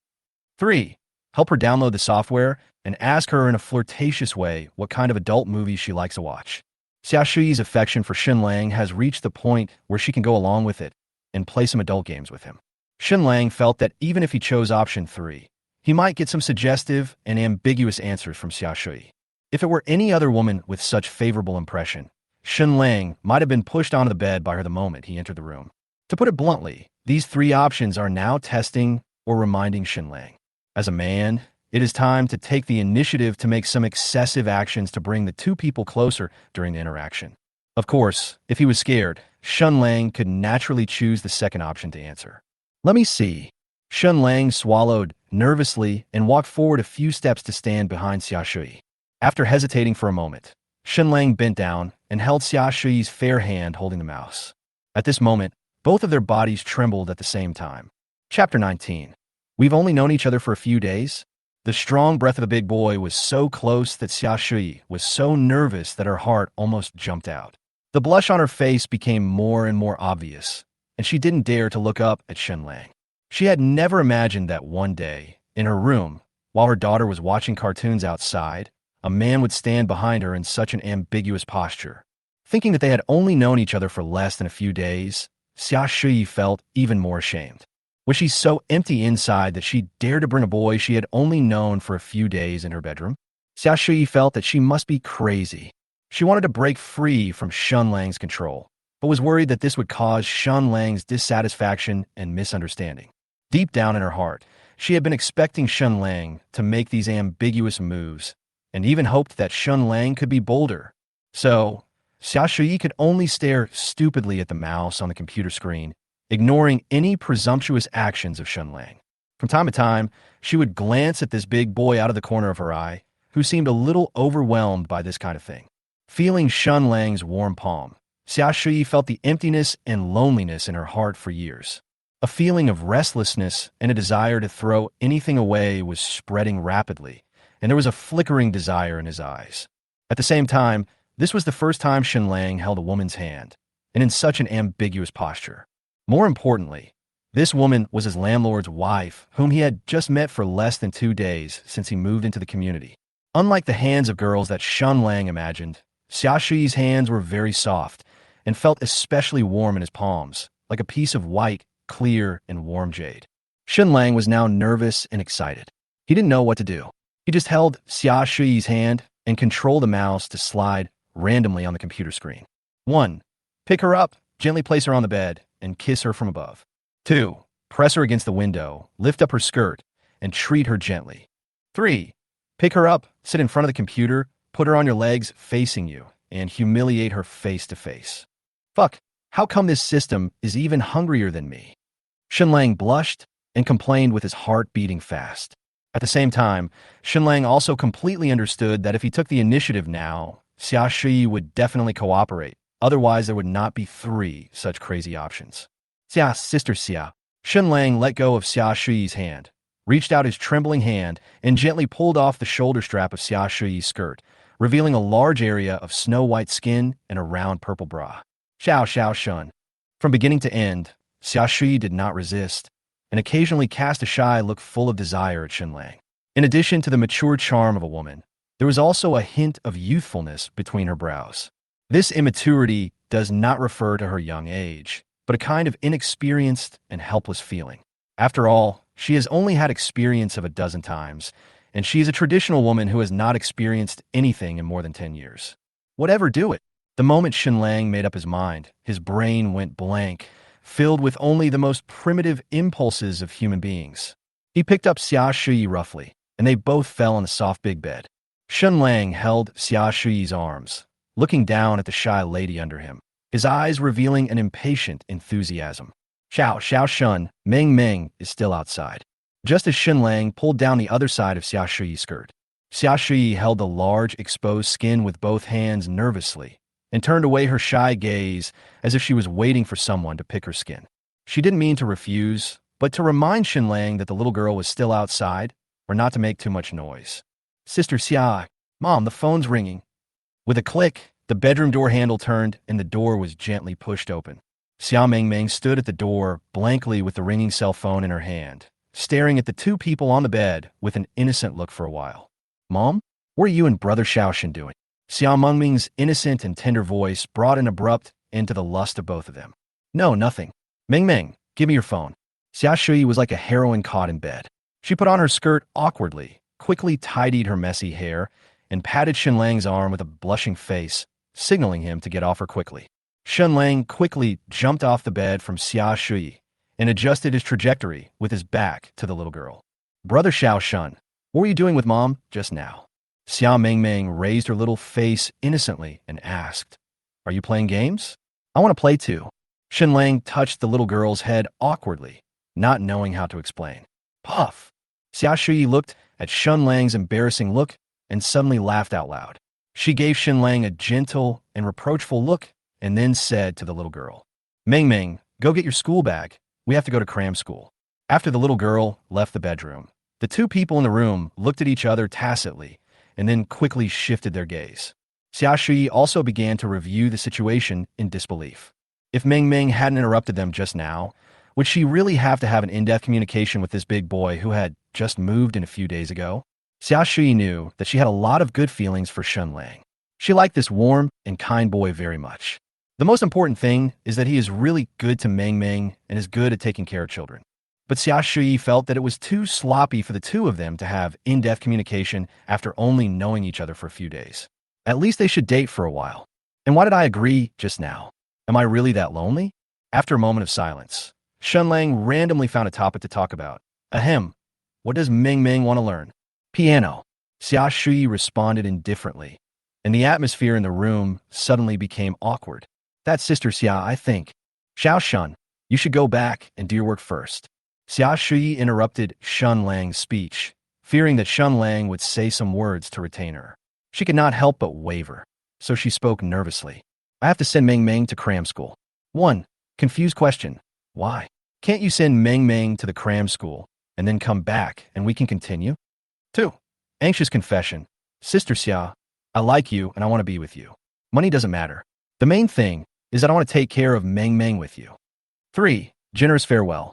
3. Help her download the software and ask her in a flirtatious way what kind of adult movies she likes to watch. Xia Shuyi's affection for Shen Lang has reached the point where she can go along with it and play some adult games with him. Shen Lang felt that even if he chose option 3, he might get some suggestive and ambiguous answers from Xia Shuyi. If it were any other woman with such favorable impression, Shen Lang might have been pushed onto the bed by her the moment he entered the room. To put it bluntly, these 3 options are now testing or reminding Shen Lang. As a man, it is time to take the initiative to make some excessive actions to bring the 2 people closer during the interaction. Of course, if he was scared, Shen Lang could naturally choose the second option to answer. Let me see. Shen Lang swallowed nervously and walked forward a few steps to stand behind Xia Shuyi. After hesitating for a moment, Shen Lang bent down and held Xia Shuyi's fair hand holding the mouse. At this moment, both of their bodies trembled at the same time. Chapter 19. We've only known each other for a few days? The strong breath of a big boy was so close that Xia Shuyi was so nervous that her heart almost jumped out. The blush on her face became more and more obvious, and she didn't dare to look up at Shen Lang. She had never imagined that one day, in her room, while her daughter was watching cartoons outside, a man would stand behind her in such an ambiguous posture. Thinking that they had only known each other for less than a few days, Xia Shuyi felt even more ashamed. Was she so empty inside that she dared to bring a boy she had only known for a few days in her bedroom? Xia Shuyi felt that she must be crazy. She wanted to break free from Shen Lang's control, but was worried that this would cause Shen Lang's dissatisfaction and misunderstanding. Deep down in her heart, she had been expecting Shen Lang to make these ambiguous moves, and even hoped that Shen Lang could be bolder. So, Xia Shuyi could only stare stupidly at the mouse on the computer screen, ignoring any presumptuous actions of Shen Lang. From time to time, she would glance at this big boy out of the corner of her eye, who seemed a little overwhelmed by this kind of thing. Feeling Shen Lang's warm palm, Xia Shuyi felt the emptiness and loneliness in her heart for years. A feeling of restlessness and a desire to throw anything away was spreading rapidly, and there was a flickering desire in his eyes. At the same time, this was the first time Shen Lang held a woman's hand, and in such an ambiguous posture. More importantly, this woman was his landlord's wife, whom he had just met for less than 2 days since he moved into the community. Unlike the hands of girls that Shen Lang imagined, Xia Shuyi's hands were very soft and felt especially warm in his palms, like a piece of white, clear, and warm jade. Shen Lang was now nervous and excited. He didn't know what to do. He just held Xia Shuyi's hand and controlled the mouse to slide randomly on the computer screen. 1. Pick her up, gently place her on the bed, and kiss her from above. 2. Press her against the window, lift up her skirt, and treat her gently. 3. Pick her up, sit in front of the computer, put her on your legs facing you, and humiliate her face to face. Fuck, how come this system is even hungrier than me? Shen Lang blushed and complained with his heart beating fast. At the same time, Shen Lang also completely understood that if he took the initiative now, Xia Shuyi would definitely cooperate. Otherwise, there would not be 3 such crazy options. Xia, sister Xia. Shen Lang let go of Xia Shuyi's hand, reached out his trembling hand, and gently pulled off the shoulder strap of Xia Shuyi's skirt, revealing a large area of snow-white skin and a round purple bra. Xiao Xiao Shun. From beginning to end, Xia Shuyi did not resist, and occasionally cast a shy look full of desire at Shen Lang. In addition to the mature charm of a woman, there was also a hint of youthfulness between her brows. This immaturity does not refer to her young age, but a kind of inexperienced and helpless feeling. After all, she has only had experience of a dozen times, and she is a traditional woman who has not experienced anything in more than 10 years. Whatever do it. The moment Shen Lang made up his mind, his brain went blank, filled with only the most primitive impulses of human beings. He picked up Xia Shuyi roughly, and they both fell on the soft big bed. Shen Lang held Xia Shuyi's arms, looking down at the shy lady under him, his eyes revealing an impatient enthusiasm. Xiao Xiao Shun, Meng Meng is still outside. Just as Shen Lang pulled down the other side of Xia Shuyi's skirt, Xia Shuyi held the large exposed skin with both hands nervously, and turned away her shy gaze as if she was waiting for someone to pick her skin. She didn't mean to refuse, but to remind Shen Lang that the little girl was still outside, or not to make too much noise. Sister Xia, Mom, the phone's ringing. With a click, the bedroom door handle turned and the door was gently pushed open. Xia Mingming stood at the door blankly with the ringing cell phone in her hand, staring at the two people on the bed with an innocent look for a while. Mom, what are you and Brother Xiaoshan doing? Xia Mengming's innocent and tender voice brought an abrupt end to the lust of both of them. No, nothing. Mingming, give me your phone. Xia Shui was like a heroine caught in bed. She put on her skirt awkwardly, quickly tidied her messy hair, and patted Shen Lang's arm with a blushing face, signaling him to get off her quickly. Shen Lang quickly jumped off the bed from Xia Shui and adjusted his trajectory with his back to the little girl. Brother Xiaoshan, what were you doing with Mom just now? Xia Mingming raised her little face innocently and asked, Are you playing games? I want to play too. Shen Lang touched the little girl's head awkwardly, not knowing how to explain. Puff! Xia Shui looked at Shen Lang's embarrassing look and suddenly laughed out loud. She gave Shen Lang a gentle and reproachful look and then said to the little girl, Mingming, go get your school bag. We have to go to cram school. After the little girl left the bedroom, the two people in the room looked at each other tacitly and then quickly shifted their gaze. Xia Shui also began to review the situation in disbelief. If Mingming hadn't interrupted them just now, would she really have to have an in-depth communication with this big boy who had just moved in a few days ago? Xia Shui knew that she had a lot of good feelings for Shen Lang. She liked this warm and kind boy very much. The most important thing is that he is really good to Mingming and is good at taking care of children. But Xia Shui felt that it was too sloppy for the two of them to have in-depth communication after only knowing each other for a few days. At least they should date for a while. And why did I agree just now? Am I really that lonely? After a moment of silence, Shen Lang randomly found a topic to talk about. Ahem. What does Mingming want to learn? Piano. Xia Shui responded indifferently, and the atmosphere in the room suddenly became awkward. That's Sister Xia, I think. Xiaoshan, you should go back and do your work first. Xia Shui interrupted Shen Lang's speech, fearing that Shen Lang would say some words to retain her. She could not help but waver, so she spoke nervously. I have to send Mingming to cram school. 1. Confused question. Why? Can't you send Mingming to the cram school and then come back and we can continue? 2. Anxious confession. Sister Xia, I like you and I want to be with you. Money doesn't matter. The main thing is that I want to take care of Mingming with you. 3. Generous farewell.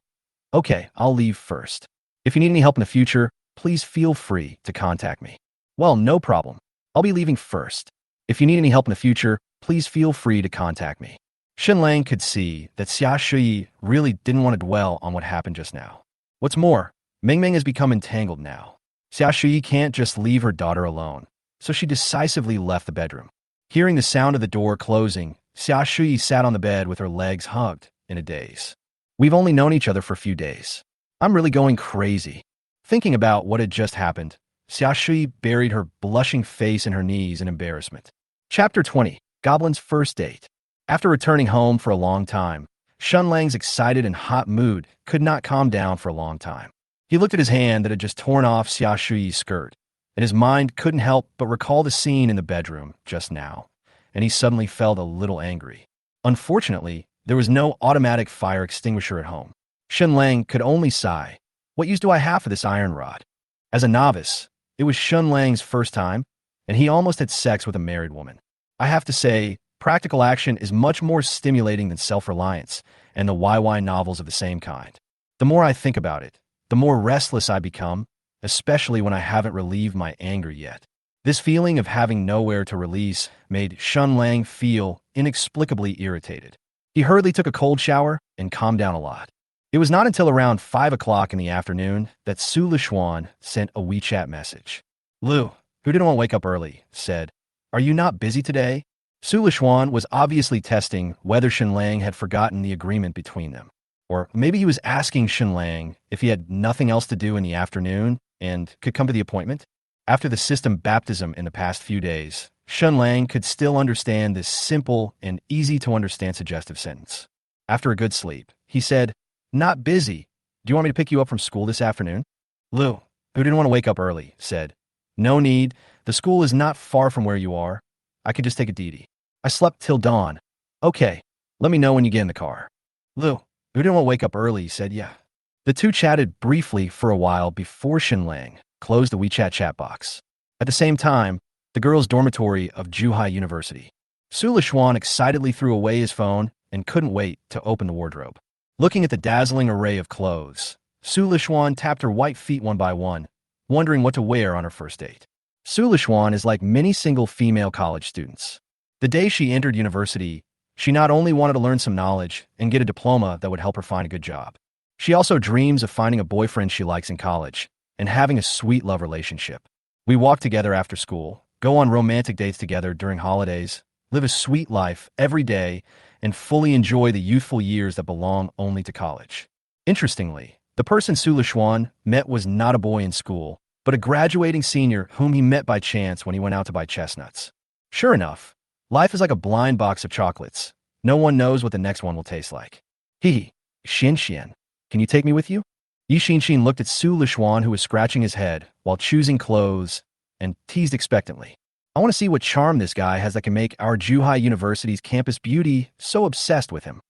Okay, I'll leave first. If you need any help in the future, please feel free to contact me. Well, no problem. I'll be leaving first. If you need any help in the future, please feel free to contact me. Shen Lang could see that Xia Shui really didn't want to dwell on what happened just now. What's more, Mingming has become entangled now. Xia Shui can't just leave her daughter alone, so she decisively left the bedroom. Hearing the sound of the door closing, Xia Shui sat on the bed with her legs hugged in a daze. We've only known each other for a few days. I'm really going crazy. Thinking about what had just happened, Xia Shui buried her blushing face in her knees in embarrassment. Chapter 20. Goblin's First Date. After returning home for a long time, Shen Lang's excited and hot mood could not calm down for a long time. He looked at his hand that had just torn off Xia Shui's skirt, and his mind couldn't help but recall the scene in the bedroom just now, and he suddenly felt a little angry. Unfortunately, there was no automatic fire extinguisher at home. Shen Lang could only sigh. What use do I have for this iron rod? As a novice, it was Shen Lang's first time, and he almost had sex with a married woman. I have to say, practical action is much more stimulating than self-reliance and the YY novels of the same kind. The more I think about it, the more restless I become, especially when I haven't relieved my anger yet. This feeling of having nowhere to release made Shen Lang feel inexplicably irritated. He hurriedly took a cold shower and calmed down a lot. It was not until around 5 o'clock in the afternoon that Su Lishuan sent a WeChat message. Lu, who didn't want to wake up early, said, Are you not busy today? Su Lishuan was obviously testing whether Shen Lang had forgotten the agreement between them. Or maybe he was asking Shen Lang if he had nothing else to do in the afternoon and could come to the appointment. After the system baptism in the past few days, Shen Lang could still understand this simple and easy-to-understand suggestive sentence. After a good sleep, he said, Not busy. Do you want me to pick you up from school this afternoon? Lu, who didn't want to wake up early, said, No need. The school is not far from where you are. I can just take a DD. I slept till dawn. Okay, let me know when you get in the car. Lu, who didn't want to wake up early, said, Yeah. The two chatted briefly for a while before Shen Lang closed the WeChat chat box. At the same time, the girls' dormitory of Zhuhai University. Su Lishuan excitedly threw away his phone and couldn't wait to open the wardrobe. Looking at the dazzling array of clothes, Su Lishuan tapped her white feet one by one, wondering what to wear on her first date. Su Lishuan is like many single female college students. The day she entered university, she not only wanted to learn some knowledge and get a diploma that would help her find a good job. She also dreams of finding a boyfriend she likes in college and having a sweet love relationship. We walk together after school, go on romantic dates together during holidays, live a sweet life every day, and fully enjoy the youthful years that belong only to college. Interestingly, the person Su Lishuan met was not a boy in school, but a graduating senior whom he met by chance when he went out to buy chestnuts. Sure enough, life is like a blind box of chocolates. No one knows what the next one will taste like. Hee, Shen Xian, can you take me with you? Yi Xinshin looked at Su Lishuan, who was scratching his head while choosing clothes, and teased expectantly. I want to see what charm this guy has that can make our Zhuhai University's campus beauty so obsessed with him.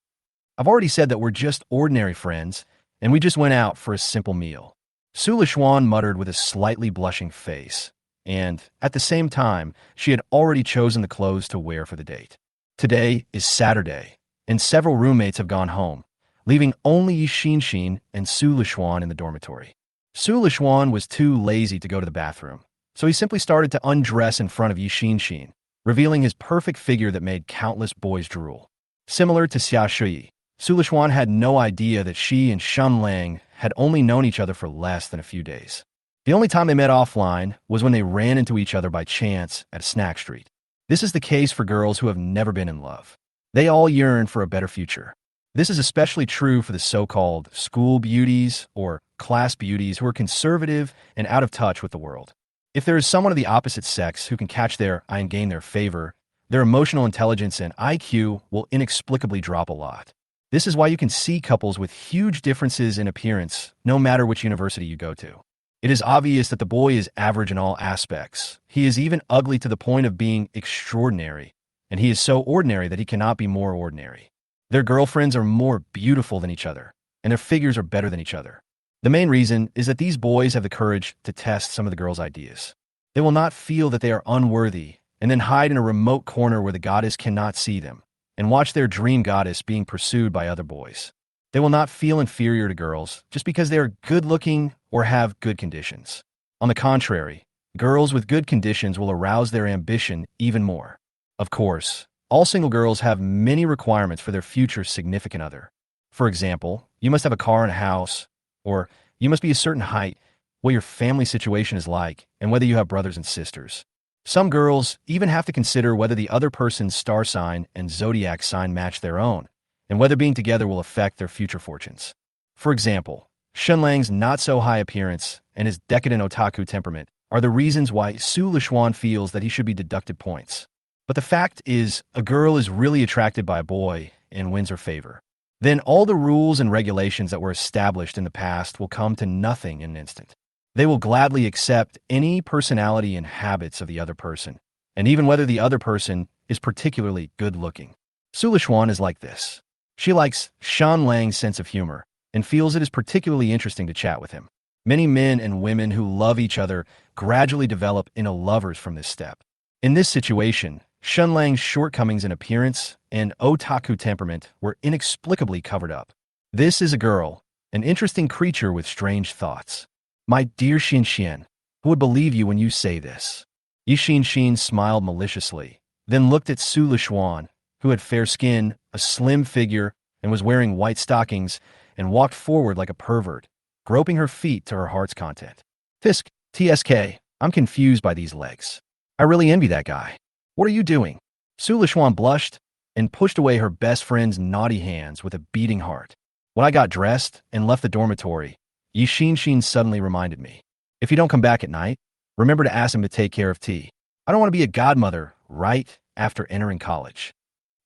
I've already said that we're just ordinary friends, and we just went out for a simple meal. Su Lishuan muttered with a slightly blushing face, and, at the same time, she had already chosen the clothes to wear for the date. Today is Saturday, and several roommates have gone home, leaving only Yi Xinshin and Su Lishuan in the dormitory. Su Lishuan was too lazy to go to the bathroom, so he simply started to undress in front of Yi Xinshin, revealing his perfect figure that made countless boys drool. Similar to Xia Shui, Su Lishuan had no idea that she and Shen Lang had only known each other for less than a few days. The only time they met offline was when they ran into each other by chance at a snack street. This is the case for girls who have never been in love. They all yearn for a better future. This is especially true for the so-called school beauties or class beauties who are conservative and out of touch with the world. If there is someone of the opposite sex who can catch their eye and gain their favor, their emotional intelligence and IQ will inexplicably drop a lot. This is why you can see couples with huge differences in appearance, no matter which university you go to. It is obvious that the boy is average in all aspects. He is even ugly to the point of being extraordinary, and he is so ordinary that he cannot be more ordinary. Their girlfriends are more beautiful than each other, and their figures are better than each other. The main reason is that these boys have the courage to test some of the girls' ideas. They will not feel that they are unworthy and then hide in a remote corner where the goddess cannot see them and watch their dream goddess being pursued by other boys. They will not feel inferior to girls just because they are good-looking or have good conditions. On the contrary, girls with good conditions will arouse their ambition even more. Of course, all single girls have many requirements for their future significant other. For example, you must have a car and a house, or you must be a certain height, what your family situation is like, and whether you have brothers and sisters. Some girls even have to consider whether the other person's star sign and zodiac sign match their own, and whether being together will affect their future fortunes. For example, Shen Lang's not-so-high appearance and his decadent otaku temperament are the reasons why Su Lishuan feels that he should be deducted points. But the fact is, a girl is really attracted by a boy and wins her favor. Then all the rules and regulations that were established in the past will come to nothing in an instant. They will gladly accept any personality and habits of the other person, and even whether the other person is particularly good-looking. Su Lishuan is like this. She likes Shen Lang's sense of humor and feels it is particularly interesting to chat with him. Many men and women who love each other gradually develop into lovers from this step. In this situation, Shen Lang's shortcomings in appearance and otaku temperament were inexplicably covered up. This is a girl, an interesting creature with strange thoughts. My dear Xin Xian, who would believe you when you say this? Yi Xinshin smiled maliciously, then looked at Su Lishuan, who had fair skin, a slim figure, and was wearing white stockings, and walked forward like a pervert, groping her feet to her heart's content. TSK, I'm confused by these legs. I really envy that guy. What are you doing? Su Lishuan blushed and pushed away her best friend's naughty hands with a beating heart. When I got dressed and left the dormitory, Yi Xinshin suddenly reminded me. If you don't come back at night, remember to ask him to take care of tea. I don't want to be a godmother right after entering college.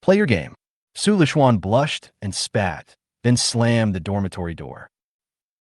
Play your game. Su Lishuan blushed and spat, then slammed the dormitory door.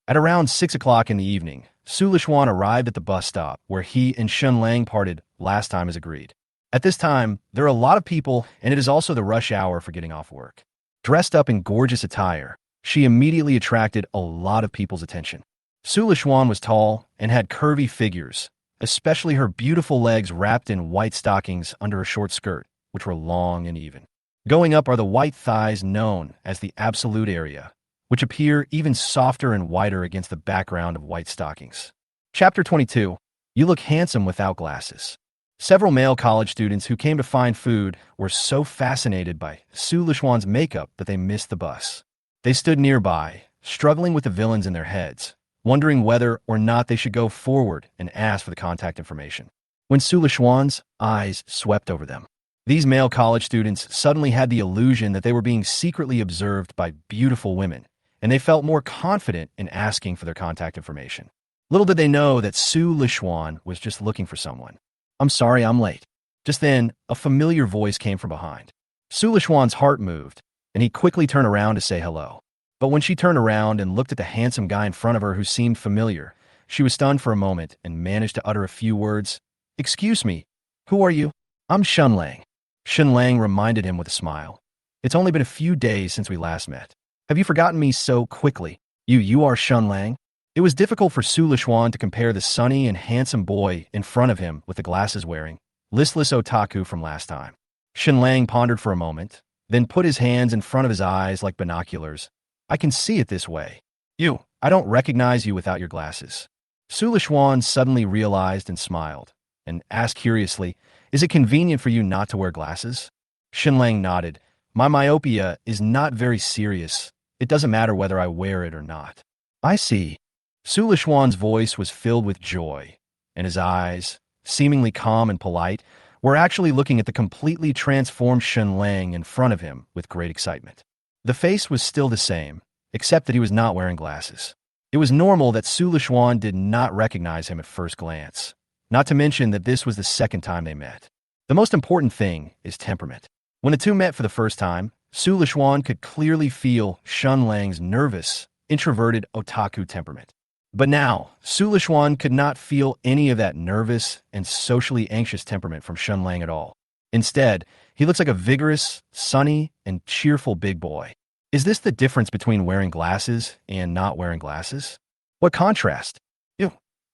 At around 6 o'clock in the evening, Su Lishuan arrived at the bus stop where he and Shen Lang parted last time as agreed. At this time, there are a lot of people, and it is also the rush hour for getting off work. Dressed up in gorgeous attire, she immediately attracted a lot of people's attention. Su Lishuan was tall and had curvy figures, especially her beautiful legs wrapped in white stockings under a short skirt, which were long and even. Going up are the white thighs known as the absolute area, which appear even softer and whiter against the background of white stockings. Chapter 22. You look handsome without glasses. Several male college students who came to find food were so fascinated by Su Lishuan's makeup that they missed the bus. They stood nearby, struggling with the villains in their heads, wondering whether or not they should go forward and ask for the contact information. When Su Lishuan's eyes swept over them, these male college students suddenly had the illusion that they were being secretly observed by beautiful women, and they felt more confident in asking for their contact information. Little did they know that Su Lishuan was just looking for someone. "I'm sorry, I'm late." Just then, a familiar voice came from behind. Su Lishuan's heart moved, and he quickly turned around to say hello. But when she turned around and looked at the handsome guy in front of her who seemed familiar, she was stunned for a moment and managed to utter a few words. "Excuse me, who are you?" "I'm Shen Lang." Shen Lang reminded him with a smile. "It's only been a few days since we last met. Have you forgotten me so quickly?" You are Shen Lang?" It was difficult for Su Lishuan to compare the sunny and handsome boy in front of him with the glasses-wearing, listless otaku from last time. Shen Lang pondered for a moment, then put his hands in front of his eyes like binoculars. "I can see it this way. I don't recognize you without your glasses." Su Lishuan suddenly realized and smiled, and asked curiously, "Is it convenient for you not to wear glasses?" Shen Lang nodded. "My myopia is not very serious. It doesn't matter whether I wear it or not." "I see." Su Lishuan's voice was filled with joy, and his eyes, seemingly calm and polite, were actually looking at the completely transformed Shen Lang in front of him with great excitement. The face was still the same, except that he was not wearing glasses. It was normal that Su Lishuan did not recognize him at first glance, not to mention that this was the second time they met. The most important thing is temperament. When the two met for the first time, Su Lishuan could clearly feel Shen Lang's nervous, introverted otaku temperament. But now, Su Lishuan could not feel any of that nervous and socially anxious temperament from Shen Lang at all. Instead, he looks like a vigorous, sunny, and cheerful big boy. Is this the difference between wearing glasses and not wearing glasses? What contrast!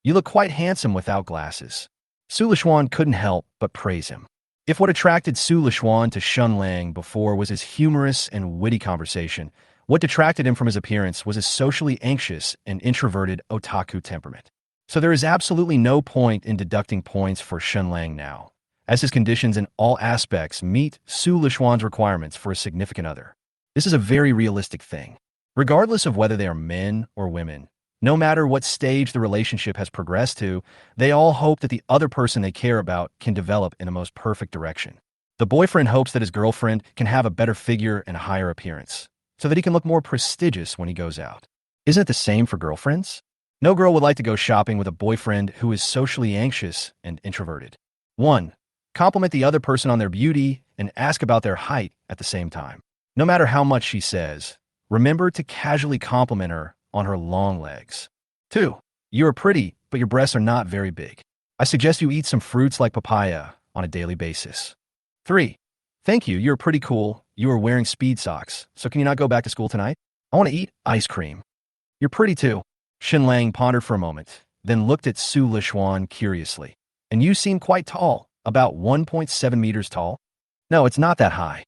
You look quite handsome without glasses. Su Lishuan couldn't help but praise him. If what attracted Su Lishuan to Shen Lang before was his humorous and witty conversation, what detracted him from his appearance was his socially anxious and introverted otaku temperament. So there is absolutely no point in deducting points for Shen Lang now, as his conditions in all aspects meet Su Lishuan's requirements for a significant other. This is a very realistic thing. Regardless of whether they are men or women, no matter what stage the relationship has progressed to, they all hope that the other person they care about can develop in the most perfect direction. The boyfriend hopes that his girlfriend can have a better figure and a higher appearance, so that he can look more prestigious when he goes out. Isn't it the same for girlfriends? No girl would like to go shopping with a boyfriend who is socially anxious and introverted. 1. Compliment the other person on their beauty and ask about their height at the same time. No matter how much she says, remember to casually compliment her on her long legs. 2. You are pretty, but your breasts are not very big. I suggest you eat some fruits like papaya on a daily basis. 3. Thank you, you're pretty cool. You are wearing speed socks, so can you not go back to school tonight? I want to eat ice cream. You're pretty too. Shen Lang pondered for a moment, then looked at Su Lishuan curiously. And you seem quite tall, about 1.7 meters tall. No, it's not that high.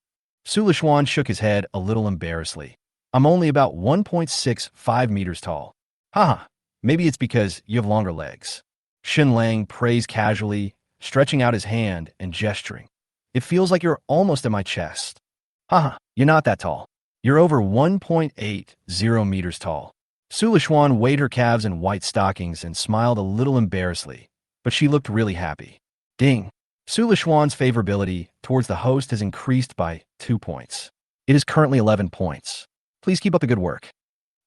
Su Lishuan shook his head a little embarrassedly. I'm only about 1.65 meters tall. Haha, maybe it's because you have longer legs. Shen Lang praised casually, stretching out his hand and gesturing. It feels like you're almost at my chest. Haha, you're not that tall. You're over 1.80 meters tall. Su Lishuan weighed her calves in white stockings and smiled a little embarrassedly, but she looked really happy. Ding! Su Lishuan's favorability towards the host has increased by 2 points. It is currently 11 points. Please keep up the good work.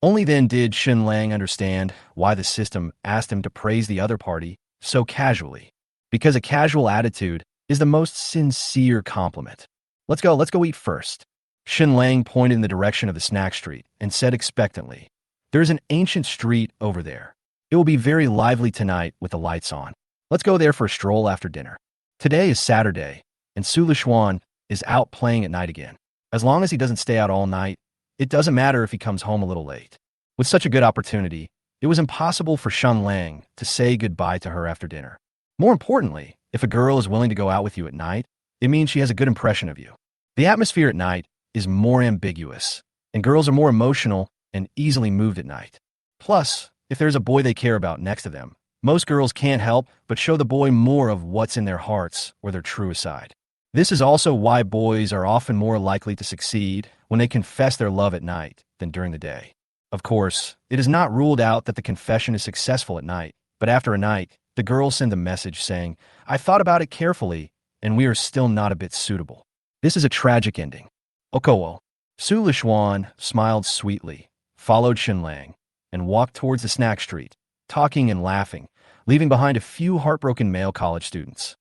Only then did Shen Lang understand why the system asked him to praise the other party so casually, because a casual attitude is the most sincere compliment. Let's go eat first. Shen Lang pointed in the direction of the snack street and said expectantly, there is an ancient street over there. It will be very lively tonight with the lights on. Let's go there for a stroll after dinner. Today is Saturday, and Su Lishuan is out playing at night again. As long as he doesn't stay out all night, it doesn't matter if he comes home a little late. With such a good opportunity, it was impossible for Shen Lang to say goodbye to her after dinner. More importantly, if a girl is willing to go out with you at night, it means she has a good impression of you. The atmosphere at night is more ambiguous, and girls are more emotional and easily moved at night. Plus, if there's a boy they care about next to them, most girls can't help but show the boy more of what's in their hearts or their truest side. This is also why boys are often more likely to succeed when they confess their love at night than during the day. Of course, it is not ruled out that the confession is successful at night, but after a night, the girls send a message saying, "I thought about it carefully, and we are still not a bit suitable." This is a tragic ending. Okowo. Su Lishuan smiled sweetly, followed Shen Lang, and walked towards the snack street, talking and laughing, leaving behind a few heartbroken male college students.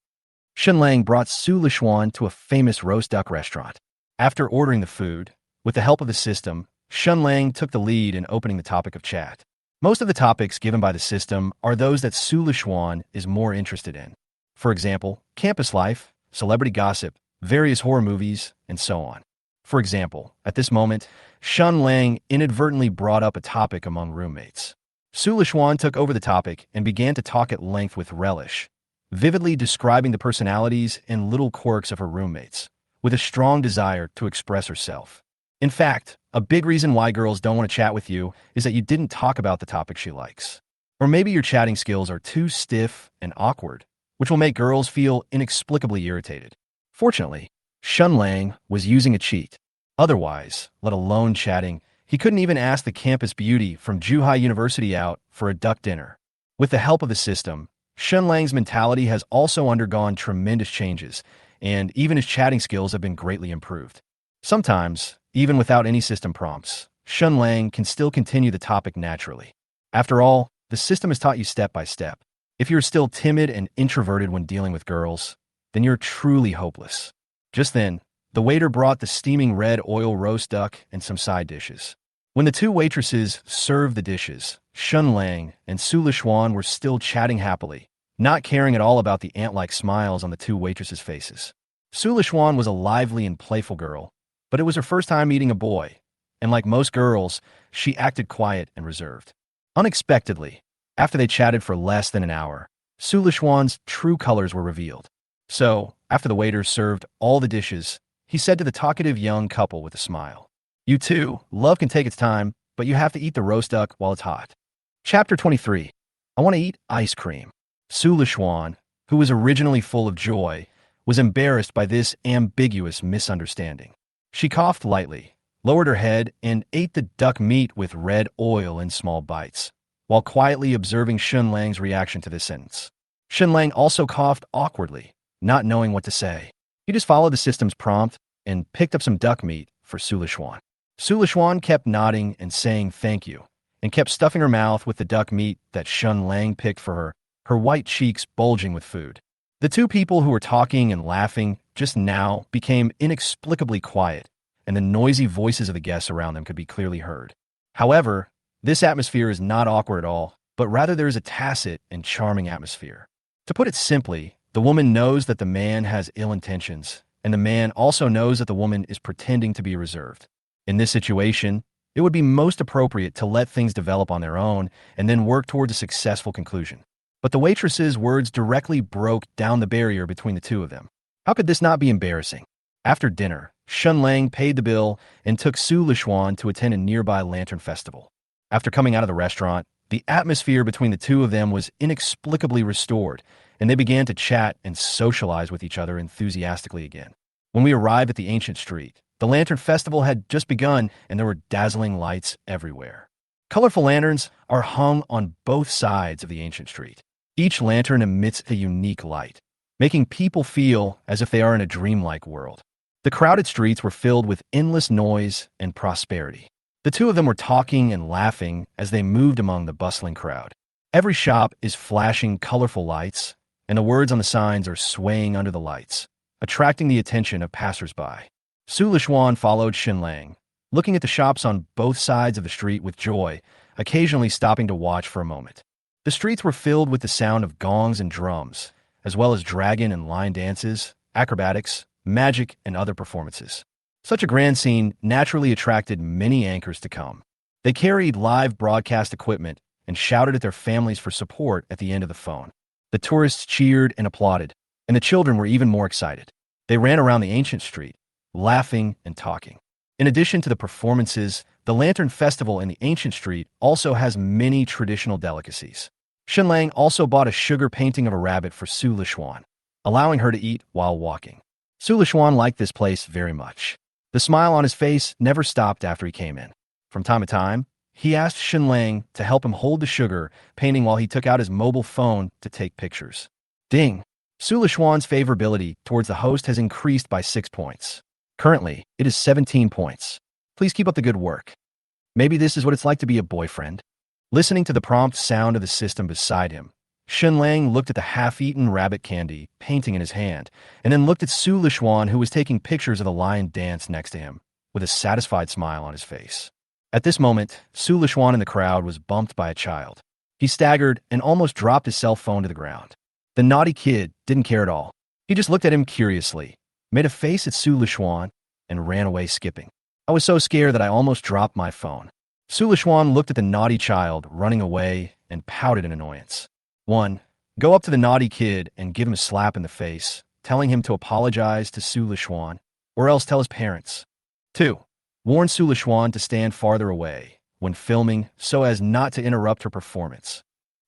Shen Lang brought Su Lishuan to a famous roast duck restaurant. After ordering the food, with the help of the system, Shen Lang took the lead in opening the topic of chat. Most of the topics given by the system are those that Su Lishuan is more interested in. For example, campus life, celebrity gossip, various horror movies, and so on. For example, at this moment, Shen Lang inadvertently brought up a topic among roommates. Su Lishuan took over the topic and began to talk at length with relish, vividly describing the personalities and little quirks of her roommates, with a strong desire to express herself. In fact, a big reason why girls don't want to chat with you is that you didn't talk about the topic she likes. Or maybe your chatting skills are too stiff and awkward, which will make girls feel inexplicably irritated. Fortunately, Shen Lang was using a cheat. Otherwise, let alone chatting, he couldn't even ask the campus beauty from Zhuhai University out for a duck dinner. With the help of the system, Shen Lang's mentality has also undergone tremendous changes, and even his chatting skills have been greatly improved. Sometimes, even without any system prompts, Shen Lang can still continue the topic naturally. After all, the system has taught you step by step. If you're still timid and introverted when dealing with girls, then you're truly hopeless. Just then, the waiter brought the steaming red oil roast duck and some side dishes. When the two waitresses served the dishes, Shen Lang and Su Lishuan were still chatting happily, not caring at all about the ant-like smiles on the two waitresses' faces. Su Lishuan was a lively and playful girl, but it was her first time meeting a boy, and like most girls, she acted quiet and reserved. Unexpectedly, after they chatted for less than an hour, Su Lishuan's true colors were revealed. So, after the waiter served all the dishes, he said to the talkative young couple with a smile, "You too, love can take its time, but you have to eat the roast duck while it's hot." Chapter 23. I want to eat ice cream. Su Lishuan, who was originally full of joy, was embarrassed by this ambiguous misunderstanding. She coughed lightly, lowered her head, and ate the duck meat with red oil in small bites, while quietly observing Shen Lang's reaction to this sentence. Shen Lang also coughed awkwardly, not knowing what to say. He just followed the system's prompt and picked up some duck meat for Su Lishuan. Su Lishuan kept nodding and saying thank you, and kept stuffing her mouth with the duck meat that Shen Lang picked for her, her white cheeks bulging with food. The two people who were talking and laughing just now became inexplicably quiet, and the noisy voices of the guests around them could be clearly heard. However, this atmosphere is not awkward at all, but rather there is a tacit and charming atmosphere. To put it simply, the woman knows that the man has ill intentions, and the man also knows that the woman is pretending to be reserved. In this situation, it would be most appropriate to let things develop on their own and then work towards a successful conclusion. But the waitress's words directly broke down the barrier between the two of them. How could this not be embarrassing? After dinner, Shen Lang paid the bill and took Su Lishuan to attend a nearby lantern festival. After coming out of the restaurant, the atmosphere between the two of them was inexplicably restored, and they began to chat and socialize with each other enthusiastically again. When we arrived at the ancient street, the lantern festival had just begun and there were dazzling lights everywhere. Colorful lanterns are hung on both sides of the ancient street. Each lantern emits a unique light, making people feel as if they are in a dreamlike world. The crowded streets were filled with endless noise and prosperity. The two of them were talking and laughing as they moved among the bustling crowd. Every shop is flashing colorful lights, and the words on the signs are swaying under the lights, attracting the attention of passers-by. Su Lishuan followed Shen Lang, looking at the shops on both sides of the street with joy, occasionally stopping to watch for a moment. The streets were filled with the sound of gongs and drums, as well as dragon and lion dances, acrobatics, magic, and other performances. Such a grand scene naturally attracted many anchors to come. They carried live broadcast equipment and shouted at their families for support at the end of the phone. The tourists cheered and applauded, and the children were even more excited. They ran around the ancient street, laughing and talking. In addition to the performances, the Lantern Festival in the ancient street also has many traditional delicacies. Shen Lang also bought a sugar painting of a rabbit for Su Lishuan, allowing her to eat while walking. Su Lishuan liked this place very much. The smile on his face never stopped after he came in. From time to time, he asked Shen Lang to help him hold the sugar painting while he took out his mobile phone to take pictures. Ding! Su Lishuan's favorability towards the host has increased by 6 points. Currently, it is 17 points. Please keep up the good work. Maybe this is what it's like to be a boyfriend. Listening to the prompt sound of the system beside him, Shen Lang looked at the half-eaten rabbit candy painting in his hand, and then looked at Su Lishuan, who was taking pictures of the lion dance next to him, with a satisfied smile on his face. At this moment, Su Lishuan in the crowd was bumped by a child. He staggered and almost dropped his cell phone to the ground. The naughty kid didn't care at all. He just looked at him curiously, made a face at Su Lishuan, and ran away skipping. I was so scared that I almost dropped my phone. Su Lishuan looked at the naughty child running away and pouted in annoyance. 1. Go up to the naughty kid and give him a slap in the face, telling him to apologize to Su Lishuan, or else tell his parents. 2. Warn Su Lishuan to stand farther away when filming so as not to interrupt her performance.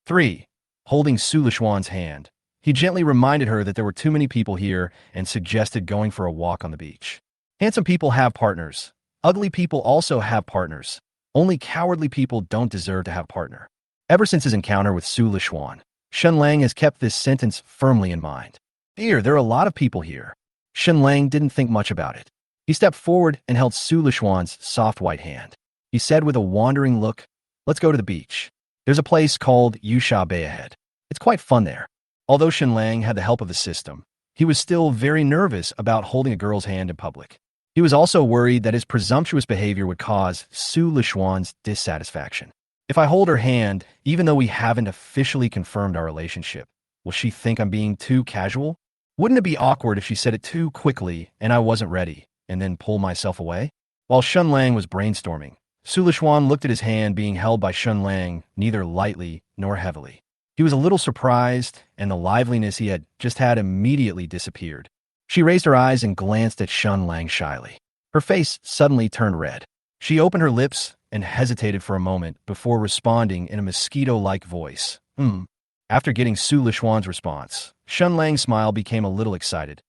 3. Holding Su Lishuan's hand, he gently reminded her that there were too many people here and suggested going for a walk on the beach. Handsome people have partners. Ugly people also have partners. Only cowardly people don't deserve to have a partner. Ever since his encounter with Su Lishuan, Shen Lang has kept this sentence firmly in mind. Here, there are a lot of people here. Shen Lang didn't think much about it. He stepped forward and held Su Lishuan's soft white hand. He said with a wandering look, "Let's go to the beach. There's a place called Yusha Bay ahead. It's quite fun there." Although Shen Lang had the help of the system, he was still very nervous about holding a girl's hand in public. He was also worried that his presumptuous behavior would cause Su Lishuan's dissatisfaction. If I hold her hand, even though we haven't officially confirmed our relationship, will she think I'm being too casual? Wouldn't it be awkward if she said it too quickly and I wasn't ready, and then pull myself away? While Shen Lang was brainstorming, Su Lishuan looked at his hand being held by Shen Lang neither lightly nor heavily. He was a little surprised, and the liveliness he had just had immediately disappeared. She raised her eyes and glanced at Shen Lang shyly. Her face suddenly turned red. She opened her lips and hesitated for a moment before responding in a mosquito-like voice. After getting Su Lishuan's response, Shen Lang's smile became a little excited.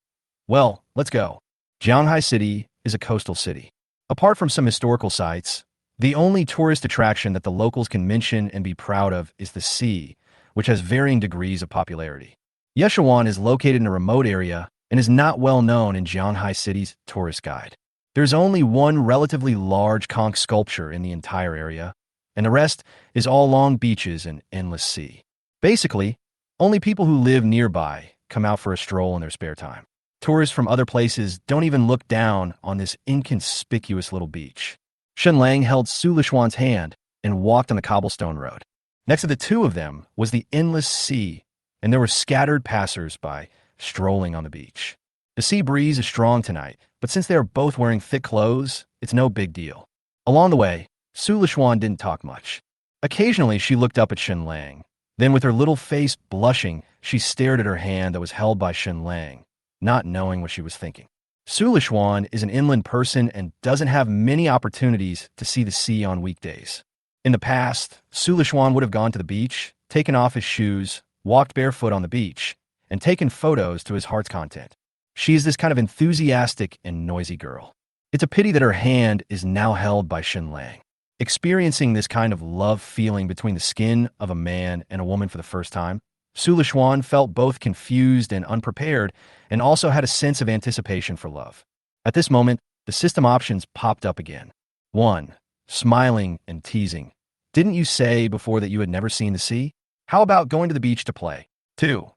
Well, let's go. Jianghai City is a coastal city. Apart from some historical sites, the only tourist attraction that the locals can mention and be proud of is the sea, which has varying degrees of popularity. Yeshuan is located in a remote area and is not well known in Jianghai City's tourist guide. There's only one relatively large conch sculpture in the entire area, and the rest is all long beaches and endless sea. Basically, only people who live nearby come out for a stroll in their spare time. Tourists from other places don't even look down on this inconspicuous little beach. Shen Lang held Su Lishuan's hand and walked on the cobblestone road. Next to the two of them was the endless sea, and there were scattered passers-by strolling on the beach. The sea breeze is strong tonight, but since they are both wearing thick clothes, it's no big deal. Along the way, Su Lishuan didn't talk much. Occasionally, she looked up at Shen Lang. Then, with her little face blushing, she stared at her hand that was held by Shen Lang, not knowing what she was thinking. Su Lishuan is an inland person and doesn't have many opportunities to see the sea on weekdays. In the past, Su Lishuan would have gone to the beach, taken off his shoes, walked barefoot on the beach, and taken photos to his heart's content. She is this kind of enthusiastic and noisy girl. It's a pity that her hand is now held by Shen Lang. Experiencing this kind of love feeling between the skin of a man and a woman for the first time, Su Lishuan felt both confused and unprepared, and also had a sense of anticipation for love. At this moment, the system options popped up again. 1. Smiling and teasing. Didn't you say before that you had never seen the sea? How about going to the beach to play? 2.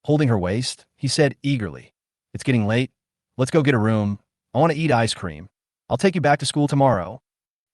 Holding her waist, he said eagerly. It's getting late. Let's go get a room. I want to eat ice cream. I'll take you back to school tomorrow.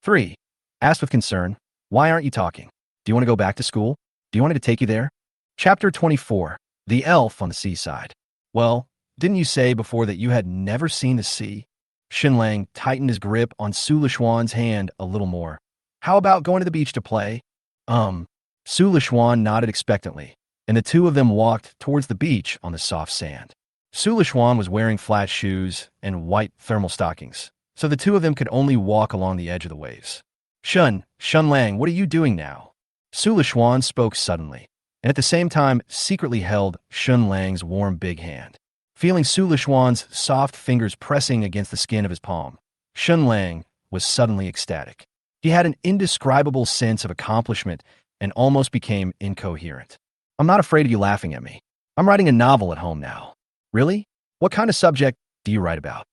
3. Asked with concern, why aren't you talking? Do you want to go back to school? Do you want me to take you there? Chapter 24. The Elf on the Seaside. Well, didn't you say before that you had never seen the sea? Shen Lang tightened his grip on Su Lishuan's hand a little more. How about going to the beach to play? Su Lishuan nodded expectantly, and the two of them walked towards the beach on the soft sand. Su Lishuan was wearing flat shoes and white thermal stockings, so the two of them could only walk along the edge of the waves. Shen Lang, what are you doing now? Su Lishuan spoke suddenly, and at the same time secretly held Shen Lang's warm big hand. Feeling Su Lishuan's soft fingers pressing against the skin of his palm, Shen Lang was suddenly ecstatic. He had an indescribable sense of accomplishment and almost became incoherent. I'm not afraid of you laughing at me. I'm writing a novel at home now. Really? What kind of subject do you write about?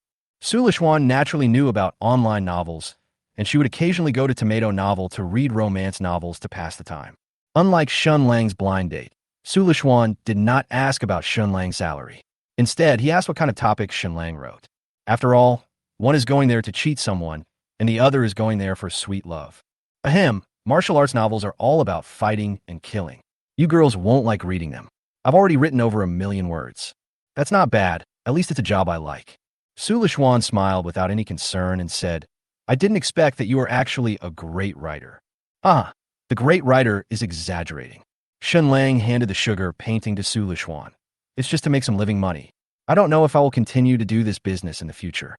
Su Lishuan naturally knew about online novels, and she would occasionally go to Tomato Novel to read romance novels to pass the time. Unlike Shen Lang's blind date, Su Lishuan did not ask about Shen Lang's salary. Instead, he asked what kind of topics Shen Lang wrote. After all, one is going there to cheat someone, and the other is going there for sweet love. Ahem, martial arts novels are all about fighting and killing. You girls won't like reading them. I've already written over 1,000,000 words. That's not bad. At least it's a job I like. Su Lishuan smiled without any concern and said, I didn't expect that you are actually a great writer. Ah, the great writer is exaggerating. Shen Lang handed the sugar painting to Su Lishuan. It's just to make some living money. I don't know if I will continue to do this business in the future.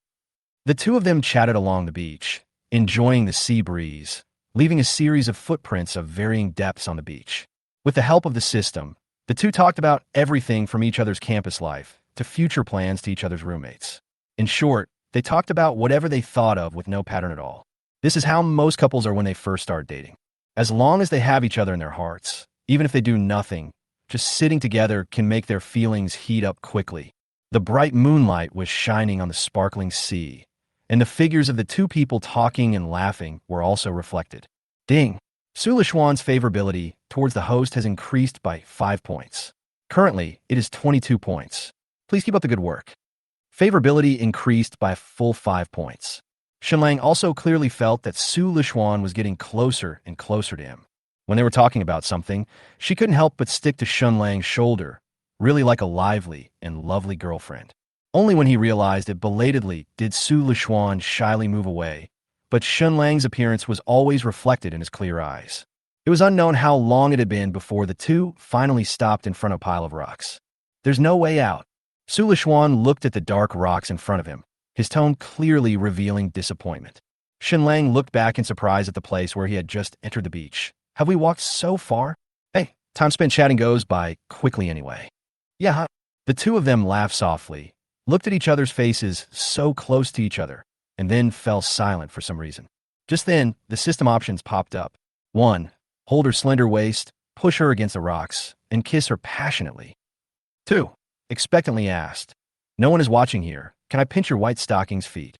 The two of them chatted along the beach, enjoying the sea breeze, leaving a series of footprints of varying depths on the beach. With the help of the system, the two talked about everything from each other's campus life to future plans to each other's roommates. In short, they talked about whatever they thought of with no pattern at all. This is how most couples are when they first start dating. As long as they have each other in their hearts, even if they do nothing, just sitting together can make their feelings heat up quickly. The bright moonlight was shining on the sparkling sea, and the figures of the two people talking and laughing were also reflected. Ding! Su Lishuan's favorability towards the host has increased by 5 points. Currently, it is 22 points. Please keep up the good work. Favorability increased by a full 5 points. Shen Lang also clearly felt that Su Lishuan was getting closer and closer to him. When they were talking about something, she couldn't help but stick to Shen Lang's shoulder, really like a lively and lovely girlfriend. Only when he realized it belatedly did Su Lishuan shyly move away, but Shen Lang's appearance was always reflected in his clear eyes. It was unknown how long it had been before the two finally stopped in front of a pile of rocks. There's no way out. Su Lishuan looked at the dark rocks in front of him, his tone clearly revealing disappointment. Shen Lang looked back in surprise at the place where he had just entered the beach. Have we walked so far? Hey, time spent chatting goes by quickly anyway. Yeah, huh? The two of them laughed softly, looked at each other's faces so close to each other, and then fell silent for some reason. Just then, the system options popped up. 1. Hold her slender waist, push her against the rocks, and kiss her passionately. 2. Expectantly asked, no one is watching here. Can I pinch your white stockings' feet?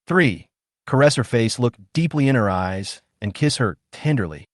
3. Caress her face, look deeply in her eyes, and kiss her tenderly.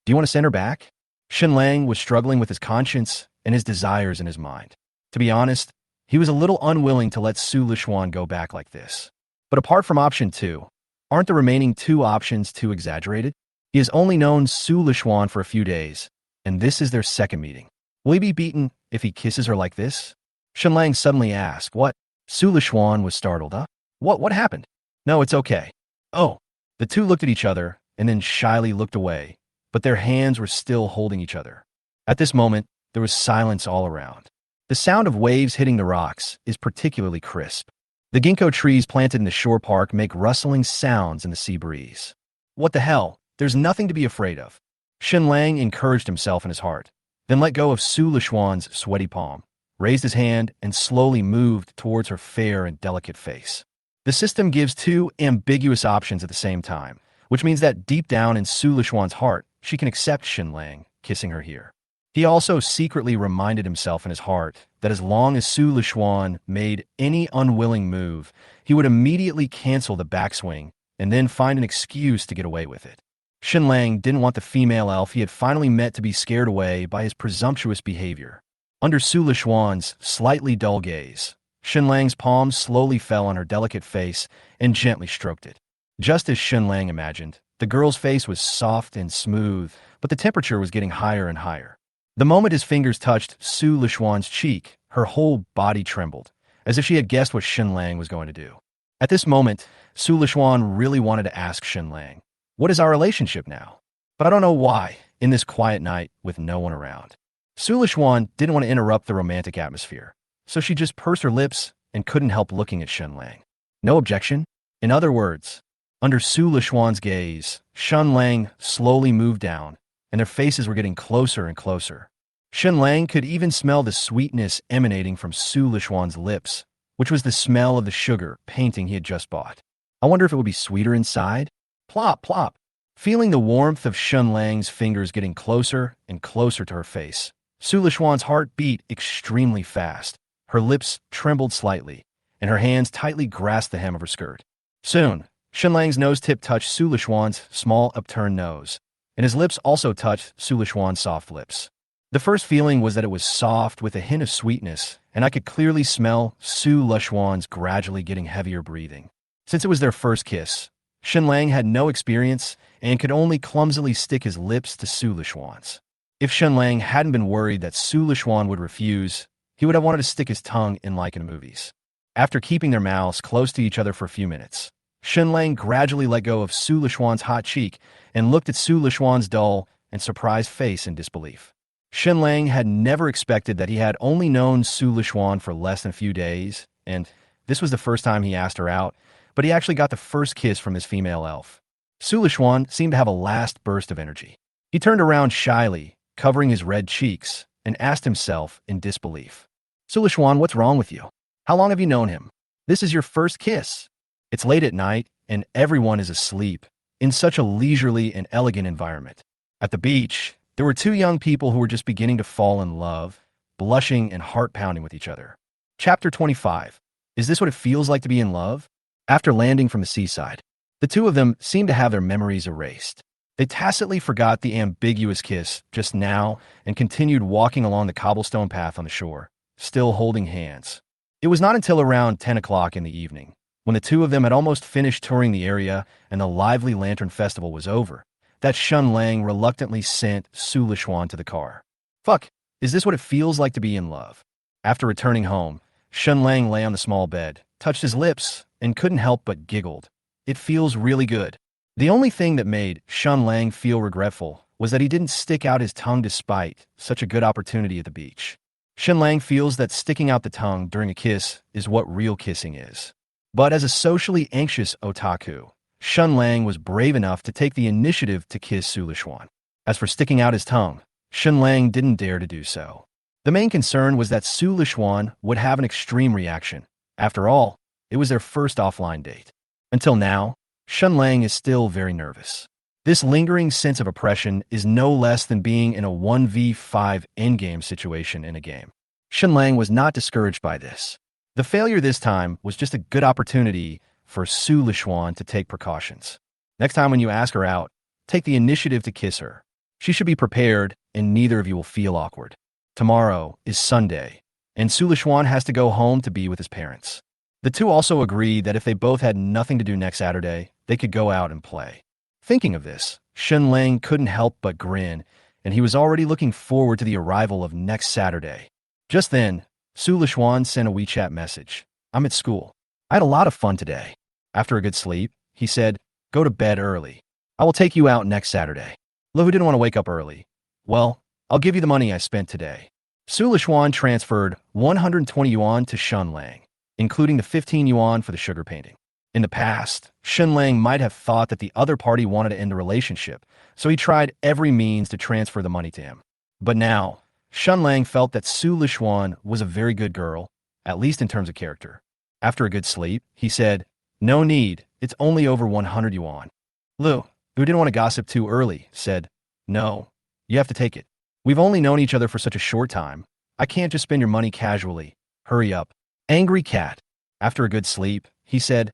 Do you want to send her back? Shen Lang was struggling with his conscience and his desires in his mind. To be honest, he was a little unwilling to let Su Lishuan go back like this. But apart from option 2, aren't the remaining 2 options too exaggerated? He has only known Su Lishuan for a few days, and this is their second meeting. Will he be beaten if he kisses her like this? Shen Lang suddenly asked, what? Su Lishuan was startled, huh? What happened? No, it's okay. Oh. The two looked at each other and then shyly looked away, but their hands were still holding each other. At this moment, there was silence all around. The sound of waves hitting the rocks is particularly crisp. The ginkgo trees planted in the shore park make rustling sounds in the sea breeze. What the hell? There's nothing to be afraid of. Shen Lang encouraged himself in his heart, then let go of Su Lishuan's sweaty palm, raised his hand, and slowly moved towards her fair and delicate face. The system gives 2 ambiguous options at the same time, which means that deep down in Su Lishuan's heart, she can accept Shen Lang kissing her here. He also secretly reminded himself in his heart that as long as Su Lishuan made any unwilling move, he would immediately cancel the backswing and then find an excuse to get away with it. Shen Lang didn't want the female elf he had finally met to be scared away by his presumptuous behavior. Under Su Lishuan's slightly dull gaze, Shen Lang's palm slowly fell on her delicate face and gently stroked it. Just as Shen Lang imagined, the girl's face was soft and smooth, but the temperature was getting higher and higher. The moment his fingers touched Su Lishuan's cheek, her whole body trembled, as if she had guessed what Shen Lang was going to do. At this moment, Su Lishuan really wanted to ask Shen Lang, what is our relationship now? But I don't know why, in this quiet night with no one around. Su Lishuan didn't want to interrupt the romantic atmosphere, so she just pursed her lips and couldn't help looking at Shen Lang. No objection? In other words, under Su Lishuan's gaze, Shen Lang slowly moved down, and their faces were getting closer and closer. Shen Lang could even smell the sweetness emanating from Su Lishuan's lips, which was the smell of the sugar painting he had just bought. I wonder if it would be sweeter inside? Plop, plop. Feeling the warmth of Shen Lang's fingers getting closer and closer to her face, Su Lishuan's heart beat extremely fast. Her lips trembled slightly, and her hands tightly grasped the hem of her skirt. Soon, Shen Lang's nose tip touched Su Lishuan's small upturned nose, and his lips also touched Su Lishuan's soft lips. The first feeling was that it was soft with a hint of sweetness, and I could clearly smell Su Lishuan's gradually getting heavier breathing. Since it was their first kiss, Shen Lang had no experience and could only clumsily stick his lips to Su Lishuan's. If Shen Lang hadn't been worried that Su Lishuan would refuse, he would have wanted to stick his tongue in like in movies. After keeping their mouths close to each other for a few minutes, Shen Lang gradually let go of Su Lishuan's hot cheek and looked at Su Lishuan's dull and surprised face in disbelief. Shen Lang had never expected that he had only known Su Lishuan for less than a few days, and this was the first time he asked her out, but he actually got the first kiss from his female elf. Su Lishuan seemed to have a last burst of energy. He turned around shyly, covering his red cheeks, and asked himself in disbelief, "Su Lishuan, what's wrong with you? How long have you known him? This is your first kiss." It's late at night, and everyone is asleep, in such a leisurely and elegant environment. At the beach, there were two young people who were just beginning to fall in love, blushing and heart-pounding with each other. Chapter 25. Is this what it feels like to be in love? After landing from the seaside, the two of them seemed to have their memories erased. They tacitly forgot the ambiguous kiss just now and continued walking along the cobblestone path on the shore, still holding hands. It was not until around 10 o'clock in the evening, when the two of them had almost finished touring the area and the lively lantern festival was over, that Shen Lang reluctantly sent Su Lishuan to the car. Fuck, is this what it feels like to be in love? After returning home, Shen Lang lay on the small bed, touched his lips, and couldn't help but giggled. It feels really good. The only thing that made Shen Lang feel regretful was that he didn't stick out his tongue despite such a good opportunity at the beach. Shen Lang feels that sticking out the tongue during a kiss is what real kissing is. But as a socially anxious otaku, Shen Lang was brave enough to take the initiative to kiss Su Lishuan. As for sticking out his tongue, Shen Lang didn't dare to do so. The main concern was that Su Lishuan would have an extreme reaction. After all, it was their first offline date. Until now, Shen Lang is still very nervous. This lingering sense of oppression is no less than being in a 1v5 endgame situation in a game. Shen Lang was not discouraged by this. The failure this time was just a good opportunity for Su Lishuan to take precautions. Next time when you ask her out, take the initiative to kiss her. She should be prepared, and neither of you will feel awkward. Tomorrow is Sunday, and Su Lishuan has to go home to be with his parents. The two also agreed that if they both had nothing to do next Saturday, they could go out and play. Thinking of this, Shen Lang couldn't help but grin, and he was already looking forward to the arrival of next Saturday. Just then, Su Lishuan sent a WeChat message. "I'm at school. I had a lot of fun today." After a good sleep, he said, "Go to bed early. I will take you out next Saturday." Lu, who didn't want to wake up early. "Well, I'll give you the money I spent today." Su Lishuan transferred 120 yuan to Shen Lang, including the 15 yuan for the sugar painting. In the past, Shen Lang might have thought that the other party wanted to end the relationship, so he tried every means to transfer the money to him. But now, Shen Lang felt that Su Lishuan was a very good girl, at least in terms of character. After a good sleep, he said, "No need, it's only over 100 yuan. Lu, who didn't want to gossip too early, said, "No, you have to take it. We've only known each other for such a short time. I can't just spend your money casually. Hurry up." Angry cat. After a good sleep, he said,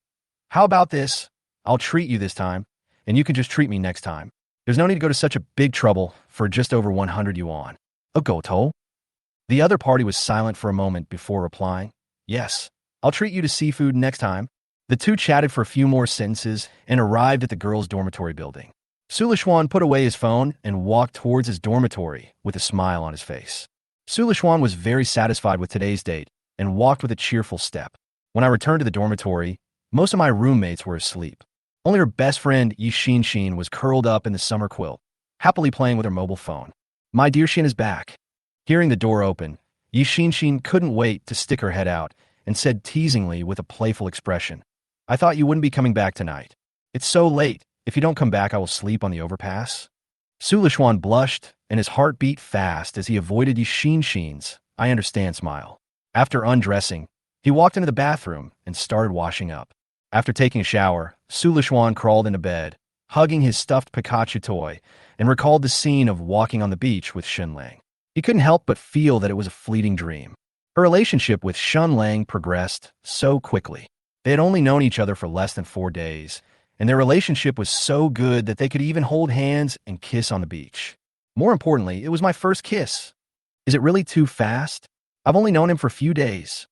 "How about this? I'll treat you this time, and you can just treat me next time. There's no need to go to such a big trouble for just over 100 yuan. A goto?" The other party was silent for a moment before replying, "Yes, I'll treat you to seafood next time." The two chatted for a few more sentences and arrived at the girls' dormitory building. Su Lishuan put away his phone and walked towards his dormitory with a smile on his face. Su Lishuan was very satisfied with today's date and walked with a cheerful step. When I returned to the dormitory, most of my roommates were asleep. Only her best friend, Yixin was curled up in the summer quilt, happily playing with her mobile phone. "My dear Shin is back." Hearing the door open, Yi Xinshin couldn't wait to stick her head out and said teasingly with a playful expression, "I thought you wouldn't be coming back tonight. It's so late. If you don't come back, I will sleep on the overpass." Su Lishuan blushed, and his heart beat fast as he avoided Yi Xinshin's "I understand" smile. After undressing, he walked into the bathroom and started washing up. After taking a shower, Su Lishuan crawled into bed, hugging his stuffed Pikachu toy, and recalled the scene of walking on the beach with Shen Lang. He couldn't help but feel that it was a fleeting dream. Her relationship with Shen Lang progressed so quickly. They had only known each other for less than 4 days, and their relationship was so good that they could even hold hands and kiss on the beach. More importantly, it was my first kiss. Is it really too fast? I've only known him for a few days.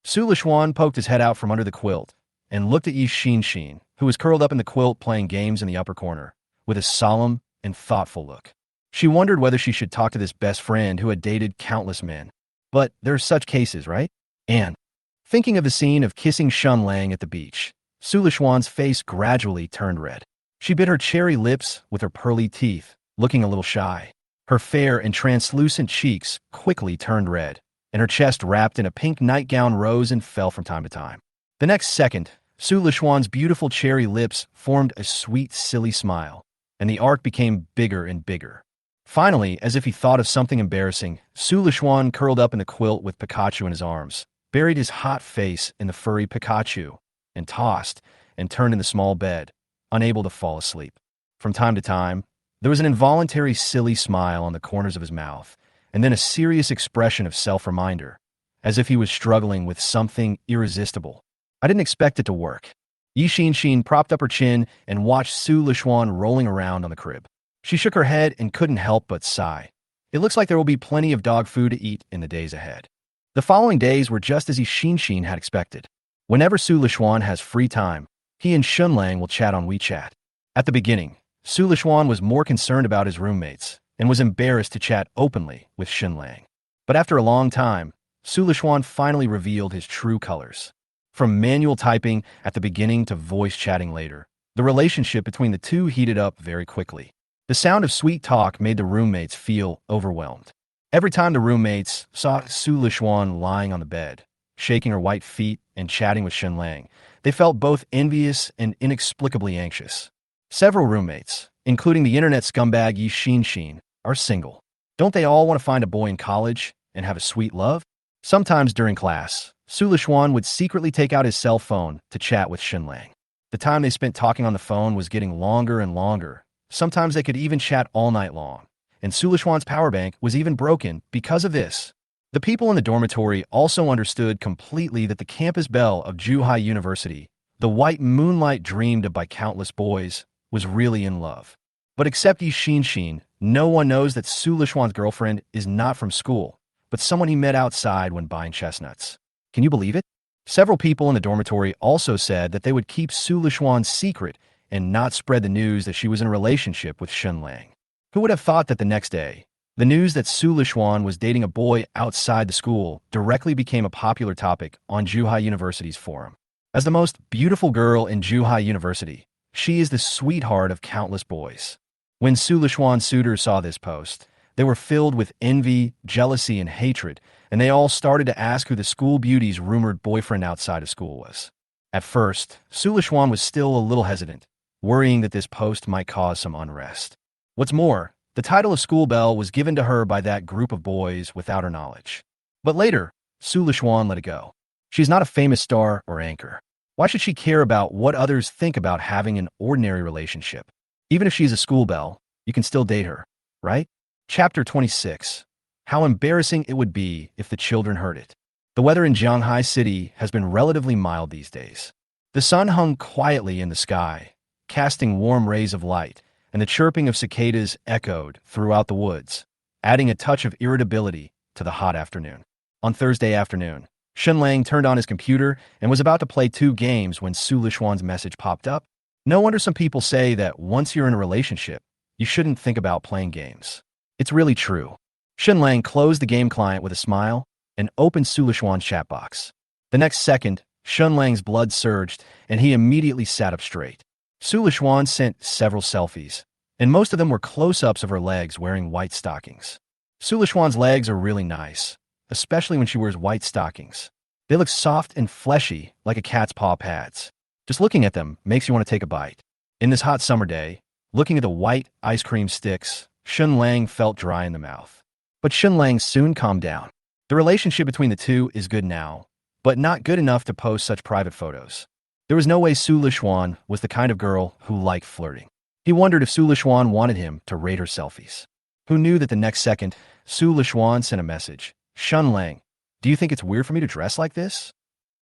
Su Lishuan poked his head out from under the quilt and looked at Yi Xinshin, who was curled up in the quilt playing games in the upper corner, with a solemn and thoughtful look. She wondered whether she should talk to this best friend who had dated countless men. But there are such cases, right? And, thinking of the scene of kissing Shen Lang at the beach, Su Lishuan's face gradually turned red. She bit her cherry lips with her pearly teeth, looking a little shy. Her fair and translucent cheeks quickly turned red, and her chest wrapped in a pink nightgown rose and fell from time to time. The next second, Su Lishuan's beautiful cherry lips formed a sweet, silly smile, and the arc became bigger and bigger. Finally, as if he thought of something embarrassing, Su Lishuan curled up in the quilt with Pikachu in his arms, buried his hot face in the furry Pikachu, and tossed and turned in the small bed, unable to fall asleep. From time to time, there was an involuntary silly smile on the corners of his mouth, and then a serious expression of self-reminder, as if he was struggling with something irresistible. I didn't expect it to work. Yi Xinshin propped up her chin and watched Su Lishuan rolling around on the crib. She shook her head and couldn't help but sigh. It looks like there will be plenty of dog food to eat in the days ahead. The following days were just as Yi Xinshin had expected. Whenever Su Lishuan has free time, he and Shen Lang will chat on WeChat. At the beginning, Su Lishuan was more concerned about his roommates and was embarrassed to chat openly with Shen Lang. But after a long time, Su Lishuan finally revealed his true colors. From manual typing at the beginning to voice chatting later, the relationship between the two heated up very quickly. The sound of sweet talk made the roommates feel overwhelmed. Every time the roommates saw Su Lishuan lying on the bed, shaking her white feet and chatting with Shen Lang, they felt both envious and inexplicably anxious. Several roommates, including the internet scumbag Yi Xinshin, are single. Don't they all want to find a boy in college and have a sweet love? Sometimes during class, Su Lishuan would secretly take out his cell phone to chat with Shen Lang. The time they spent talking on the phone was getting longer and longer. Sometimes they could even chat all night long, and Su Lishuan's power bank was even broken because of this. The people in the dormitory also understood completely that the campus belle of Zhuhai University, the white moonlight dreamed of by countless boys, was really in love. But except Yi Xinshin, no one knows that Su Lishuan's girlfriend is not from school, but someone he met outside when buying chestnuts. Can you believe it? Several people in the dormitory also said that they would keep Su Lishuan's secret and not spread the news that she was in a relationship with Shen Lang. Who would have thought that the next day, the news that Su Lishuan was dating a boy outside the school directly became a popular topic on Zhuhai University's forum. As the most beautiful girl in Zhuhai University, she is the sweetheart of countless boys. When Su Lishuan's suitors saw this post, they were filled with envy, jealousy, and hatred, and they all started to ask who the school beauty's rumored boyfriend outside of school was. At first, Su Lishuan was still a little hesitant, worrying that this post might cause some unrest. What's more, the title of school belle was given to her by that group of boys without her knowledge. But later, Su Lishuan let it go. She's not a famous star or anchor. Why should she care about what others think about having an ordinary relationship? Even if she's a school belle, you can still date her, right? Chapter 26. How embarrassing it would be if the children heard it. The weather in Zhuhai City has been relatively mild these days. The sun hung quietly in the sky, casting warm rays of light, and the chirping of cicadas echoed throughout the woods, adding a touch of irritability to the hot afternoon. On Thursday afternoon, Shen Lang turned on his computer and was about to play 2 games when Su Lishuan's message popped up. No wonder some people say that once you're in a relationship, you shouldn't think about playing games. It's really true. Shen Lang closed the game client with a smile and opened Su Lishuan's chat box. The next second, Shen Lang's blood surged, and he immediately sat up straight. Su Lishuan sent several selfies, and most of them were close-ups of her legs wearing white stockings. Su Lishuan's legs are really nice, especially when she wears white stockings. They look soft and fleshy like a cat's paw pads. Just looking at them makes you want to take a bite. In this hot summer day, looking at the white ice cream sticks, Shen Lang felt dry in the mouth. But Shen Lang soon calmed down. The relationship between the two is good now, but not good enough to post such private photos. There was no way Su Lishuan was the kind of girl who liked flirting. He wondered if Su Lishuan wanted him to rate her selfies. Who knew that the next second, Su Lishuan sent a message. Shen Lang, do you think it's weird for me to dress like this?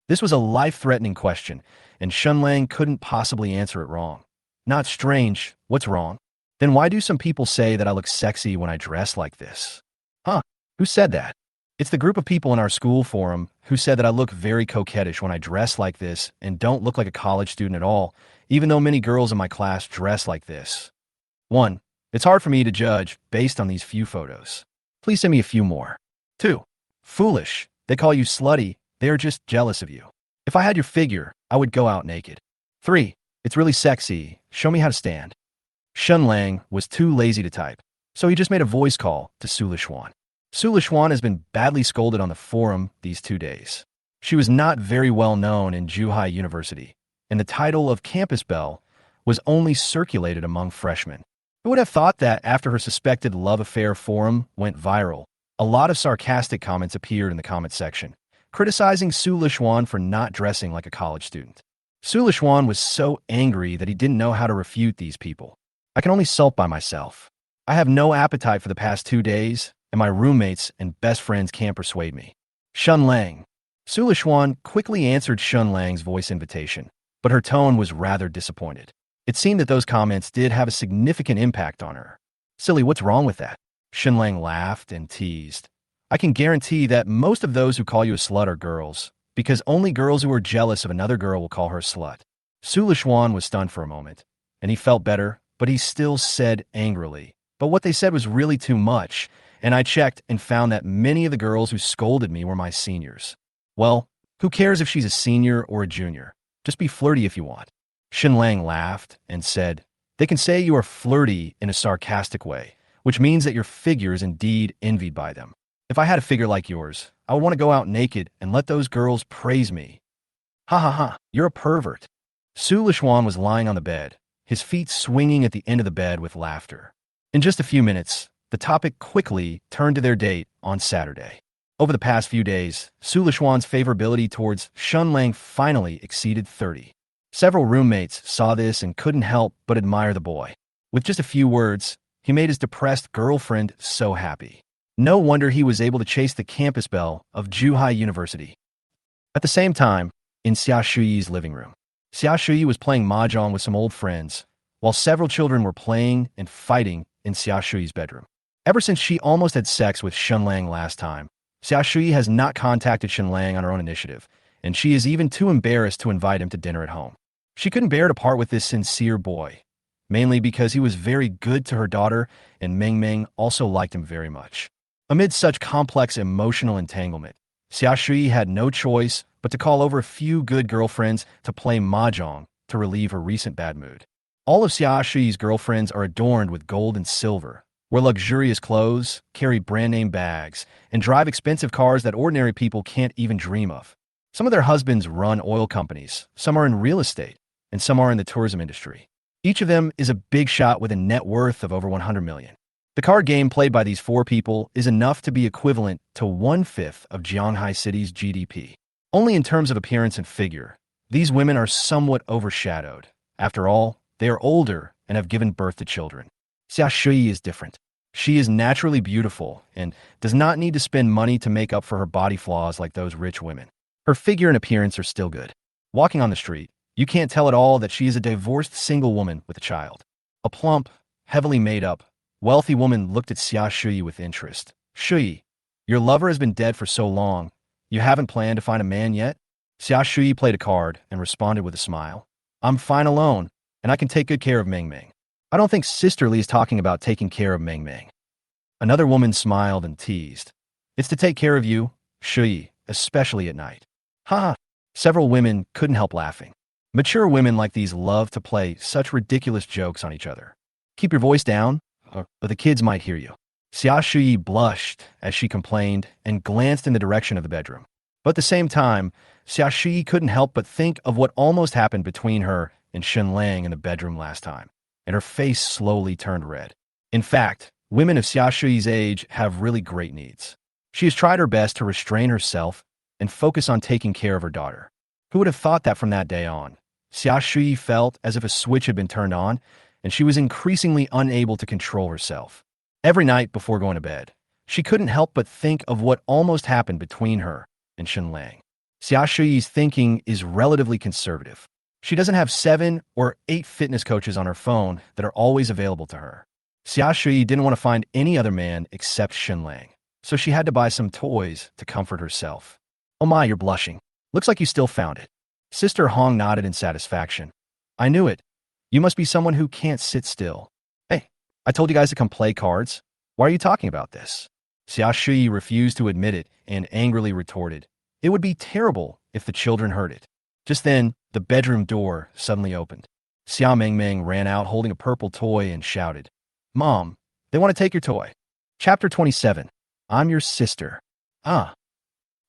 This was a life-threatening question, and Shen Lang couldn't possibly answer it wrong. Not strange, what's wrong? Then why do some people say that I look sexy when I dress like this? Huh, who said that? It's the group of people in our school forum who said that I look very coquettish when I dress like this and don't look like a college student at all, even though many girls in my class dress like this. 1. It's hard for me to judge based on these few photos. Please send me a few more. 2. Foolish. They call you slutty. They are just jealous of you. If I had your figure, I would go out naked. 3. It's really sexy. Show me how to stand. Shen Lang was too lazy to type, so he just made a voice call to Su Lishuan. Su Lishuan has been badly scolded on the forum these 2 days. She was not very well known in Zhuhai University, and the title of Campus Belle was only circulated among freshmen. Who would have thought that after her suspected love affair forum went viral, a lot of sarcastic comments appeared in the comment section, criticizing Su Lishuan for not dressing like a college student. Su Lishuan was so angry that he didn't know how to refute these people. I can only sulk by myself. I have no appetite for the past 2 days, and my roommates and best friends can't persuade me. Shen Lang. Su Lishuan quickly answered Shen Lang's voice invitation, but her tone was rather disappointed. It seemed that those comments did have a significant impact on her. Silly, what's wrong with that? Shen Lang laughed and teased. I can guarantee that most of those who call you a slut are girls, because only girls who are jealous of another girl will call her a slut. Su Lishuan was stunned for a moment, and he felt better, but he still said angrily, but what they said was really too much, and I checked and found that many of the girls who scolded me were my seniors. Well, who cares if she's a senior or a junior? Just be flirty if you want. Shen Lang laughed and said, they can say you are flirty in a sarcastic way, which means that your figure is indeed envied by them. If I had a figure like yours, I would want to go out naked and let those girls praise me. Ha ha ha, you're a pervert. Su Lishuan was lying on the bed, his feet swinging at the end of the bed with laughter. In just a few minutes, the topic quickly turned to their date on Saturday. Over the past few days, Su Lishuan's favorability towards Shen Lang finally exceeded 30. Several roommates saw this and couldn't help but admire the boy. With just a few words, he made his depressed girlfriend so happy. No wonder he was able to chase the campus belle of Zhuhai University. At the same time, in Xia Shuyi's living room, Xia Shuyi was playing mahjong with some old friends, while several children were playing and fighting in Xia Shuyi's bedroom. Ever since she almost had sex with Shen Lang last time, Xia Shuyi has not contacted Shen Lang on her own initiative, and she is even too embarrassed to invite him to dinner at home. She couldn't bear to part with this sincere boy, mainly because he was very good to her daughter, and Meng Meng also liked him very much. Amid such complex emotional entanglement, Xia Shuyi had no choice but to call over a few good girlfriends to play mahjong to relieve her recent bad mood. All of Xia Shuyi's girlfriends are adorned with gold and silver, wear luxurious clothes, carry brand-name bags, and drive expensive cars that ordinary people can't even dream of. Some of their husbands run oil companies, some are in real estate, and some are in the tourism industry. Each of them is a big shot with a net worth of over 100 million. The card game played by these 4 people is enough to be equivalent to 1/5 of Jianghai City's GDP. Only in terms of appearance and figure, these women are somewhat overshadowed. After all, they are older and have given birth to children. Xia Shuyi is different. She is naturally beautiful and does not need to spend money to make up for her body flaws like those rich women. Her figure and appearance are still good. Walking on the street, you can't tell at all that she is a divorced single woman with a child. A plump, heavily made up, wealthy woman looked at Xia Shuyi with interest. Shuyi, your lover has been dead for so long. You haven't planned to find a man yet? Xia Shuyi played a card and responded with a smile. I'm fine alone, and I can take good care of Meng Meng. I don't think Sisterly is talking about taking care of Meng Meng. Another woman smiled and teased. It's to take care of you, Shuyi, especially at night. Ha ha. Several women couldn't help laughing. Mature women like these love to play such ridiculous jokes on each other. Keep your voice down, or the kids might hear you. Xia Shuyi blushed as she complained and glanced in the direction of the bedroom. But at the same time, Xia Shuyi couldn't help but think of what almost happened between her and Shen Lang in the bedroom last time, and her face slowly turned red. In fact, women of Xia Shuyi's age have really great needs. She has tried her best to restrain herself and focus on taking care of her daughter. Who would have thought that from that day on? Xia Shuyi felt as if a switch had been turned on, and she was increasingly unable to control herself. Every night before going to bed, she couldn't help but think of what almost happened between her and Shen Lang. Xia Shuyi's thinking is relatively conservative. She doesn't have 7 or 8 fitness coaches on her phone that are always available to her. Xia Shuyi didn't want to find any other man except Shen Lang, so she had to buy some toys to comfort herself. Oh my, you're blushing. Looks like you still found it. Sister Hong nodded in satisfaction. I knew it. You must be someone who can't sit still. Hey, I told you guys to come play cards. Why are you talking about this? Xia Shuyi refused to admit it and angrily retorted. It would be terrible if the children heard it. Just then, the bedroom door suddenly opened. Xia Mengmeng ran out holding a purple toy and shouted, Mom, they want to take your toy. Chapter 27. I'm your sister. Ah.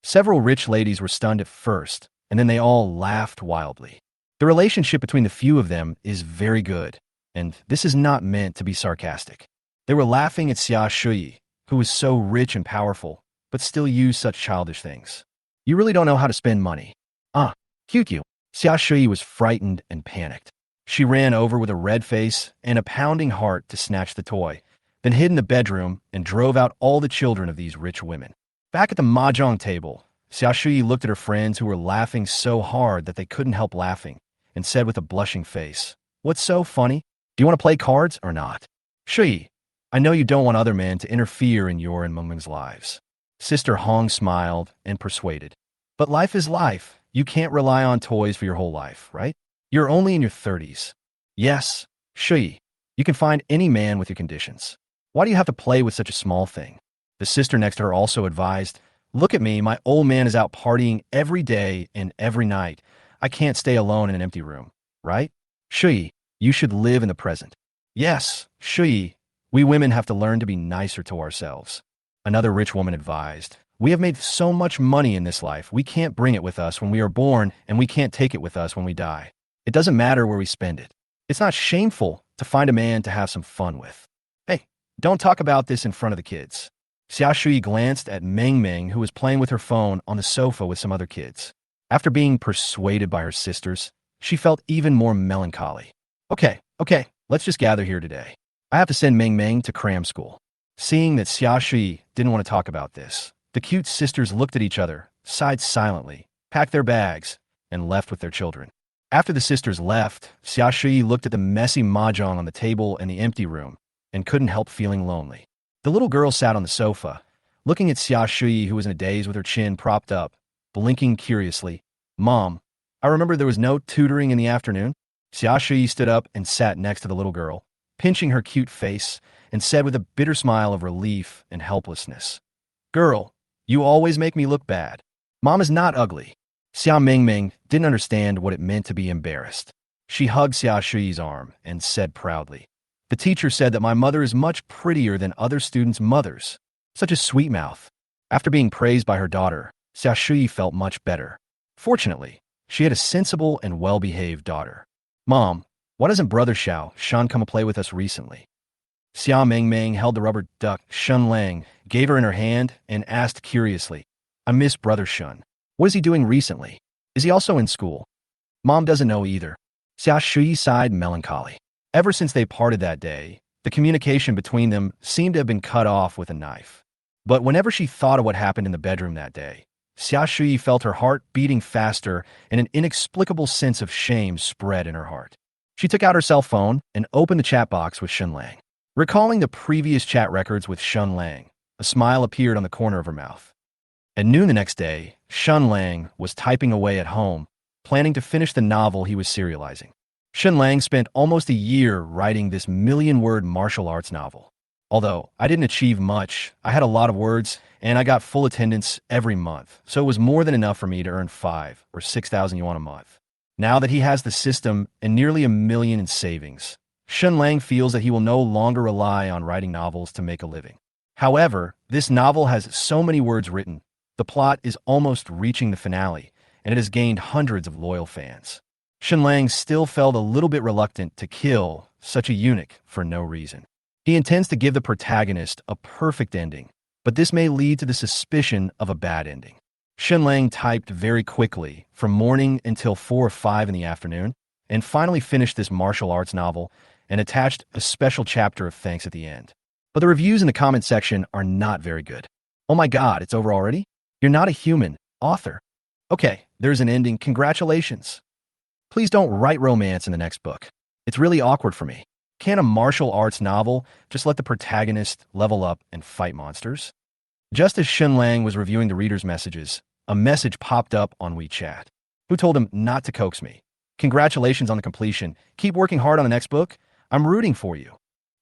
Several rich ladies were stunned at first, and then they all laughed wildly. The relationship between the few of them is very good, and this is not meant to be sarcastic. They were laughing at Xia Shuyi, who was so rich and powerful, but still used such childish things. You really don't know how to spend money. Ah, cute you. Xia Shuyi was frightened and panicked. She ran over with a red face and a pounding heart to snatch the toy, then hid in the bedroom and drove out all the children of these rich women. Back at the mahjong table, Xia Shuyi looked at her friends who were laughing so hard that they couldn't help laughing, and said with a blushing face, What's so funny? Do you want to play cards or not? Shuyi, I know you don't want other men to interfere in your and Mengmeng's lives. Sister Hong smiled and persuaded. But life is life. You can't rely on toys for your whole life, right? You're only in your 30s. Yes, Shuyi, you can find any man with your conditions. Why do you have to play with such a small thing? The sister next to her also advised, Look at me, my old man is out partying every day and every night. I can't stay alone in an empty room, right? Shuyi, you should live in the present. Yes, Shuyi, we women have to learn to be nicer to ourselves. Another rich woman advised, We have made so much money in this life, we can't bring it with us when we are born, and we can't take it with us when we die. It doesn't matter where we spend it. It's not shameful to find a man to have some fun with. Hey, don't talk about this in front of the kids. Xia Shuyi glanced at Mengmeng, who was playing with her phone on the sofa with some other kids. After being persuaded by her sisters, she felt even more melancholy. Okay, let's just gather here today. I have to send Mengmeng to cram school. Seeing that Xia Shuyi didn't want to talk about this, the cute sisters looked at each other, sighed silently, packed their bags, and left with their children. After the sisters left, Xia Shuyi looked at the messy mahjong on the table in the empty room and couldn't help feeling lonely. The little girl sat on the sofa, looking at Xia Shuyi, who was in a daze with her chin propped up, blinking curiously. Mom, I remember there was no tutoring in the afternoon. Xia Shuyi stood up and sat next to the little girl, pinching her cute face, and said with a bitter smile of relief and helplessness, Girl, you always make me look bad. Mom is not ugly. Xia Mengmeng didn't understand what it meant to be embarrassed. She hugged Xia Shuyi's arm and said proudly, The teacher said that my mother is much prettier than other students' mothers. Such a sweet mouth. After being praised by her daughter, Xia Shuyi felt much better. Fortunately, she had a sensible and well-behaved daughter. Mom, why doesn't Brother Shen come and play with us recently? Xia Mengmeng held the rubber duck Shen Lang, gave her in her hand, and asked curiously, I miss Brother Shen. What is he doing recently? Is he also in school? Mom doesn't know either. Xia Shuyi sighed melancholy. Ever since they parted that day, the communication between them seemed to have been cut off with a knife. But whenever she thought of what happened in the bedroom that day, Xia Shuyi felt her heart beating faster and an inexplicable sense of shame spread in her heart. She took out her cell phone and opened the chat box with Shen Lang. Recalling the previous chat records with Shen Lang, a smile appeared on the corner of her mouth. At noon the next day, Shen Lang was typing away at home, planning to finish the novel he was serializing. Shen Lang spent almost a year writing this million-word martial arts novel. Although I didn't achieve much, I had a lot of words, and I got full attendance every month, so it was more than enough for me to earn 5 or 6,000 yuan a month. Now that he has the system and nearly $1 million in savings, Shen Lang feels that he will no longer rely on writing novels to make a living. However, this novel has so many words written, the plot is almost reaching the finale, and it has gained hundreds of loyal fans. Shen Lang still felt a little bit reluctant to kill such a eunuch for no reason. He intends to give the protagonist a perfect ending, but this may lead to the suspicion of a bad ending. Shen Lang typed very quickly from morning until 4 or 5 in the afternoon, and finally finished this martial arts novel and attached a special chapter of thanks at the end. But the reviews in the comment section are not very good. Oh my god, it's over already? You're not a human, author. Okay, there's an ending, congratulations. Please don't write romance in the next book. It's really awkward for me. Can't a martial arts novel just let the protagonist level up and fight monsters? Just as Shen Lang was reviewing the reader's messages, a message popped up on WeChat. Who told him not to coax me? Congratulations on the completion. Keep working hard on the next book. I'm rooting for you.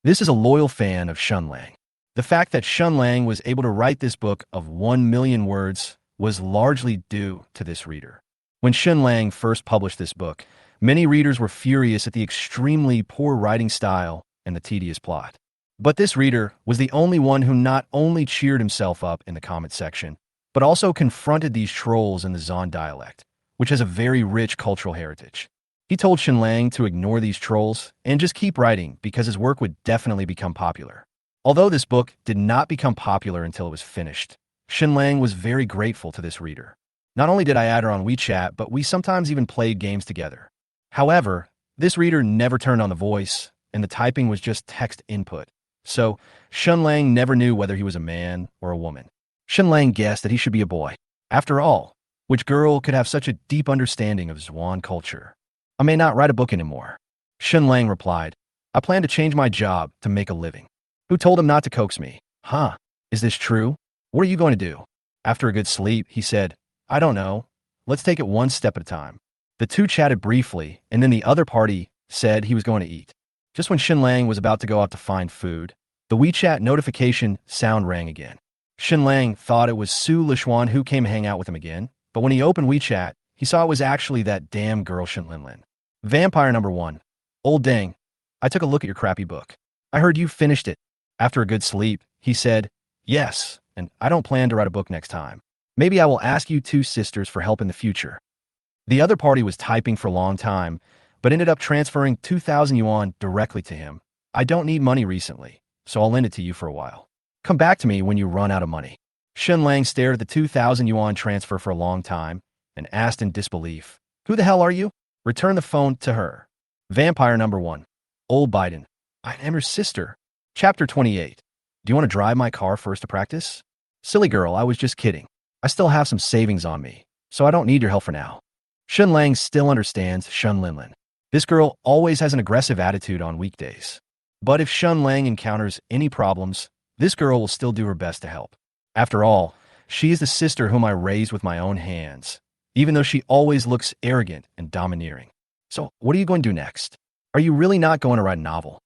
This is a loyal fan of Shen Lang. The fact that Shen Lang was able to write this book of 1 million words was largely due to this reader. When Shen Lang first published this book, many readers were furious at the extremely poor writing style and the tedious plot. But this reader was the only one who not only cheered himself up in the comment section, but also confronted these trolls in the Zon dialect, which has a very rich cultural heritage. He told Shen Lang to ignore these trolls and just keep writing because his work would definitely become popular. Although this book did not become popular until it was finished, Shen Lang was very grateful to this reader. Not only did I add her on WeChat, but we sometimes even played games together. However, this reader never turned on the voice, and the typing was just text input. So, Shen Lang never knew whether he was a man or a woman. Shen Lang guessed that he should be a boy. After all, which girl could have such a deep understanding of Zhuan culture? I may not write a book anymore. Shen Lang replied, I plan to change my job to make a living. Who told him not to coax me? Huh? Is this true? What are you going to do? After a good sleep, he said, I don't know. Let's take it one step at a time. The two chatted briefly, and then the other party said he was going to eat. Just when Shen Lang was about to go out to find food, the WeChat notification sound rang again. Shen Lang thought it was Su Lishuan who came to hang out with him again, but when he opened WeChat, he saw it was actually that damn girl Shen Lin. Vampire number 1. Old dang, I took a look at your crappy book. I heard you finished it. After a good sleep, he said, yes, and I don't plan to write a book next time. Maybe I will ask you two sisters for help in the future. The other party was typing for a long time, but ended up transferring 2,000 yuan directly to him. I don't need money recently, so I'll lend it to you for a while. Come back to me when you run out of money. Shen Lang stared at the 2,000 yuan transfer for a long time and asked in disbelief, who the hell are you? Return the phone to her. Vampire number 1. Old Biden. I am your sister. Chapter 28. Do you want to drive my car first to practice? Silly girl, I was just kidding. I still have some savings on me, so I don't need your help for now. Shen Lang still understands Shen Lin. This girl always has an aggressive attitude on weekdays. But if Shen Lang encounters any problems, this girl will still do her best to help. After all, she is the sister whom I raised with my own hands, even though she always looks arrogant and domineering. So, what are you going to do next? Are you really not going to write a novel?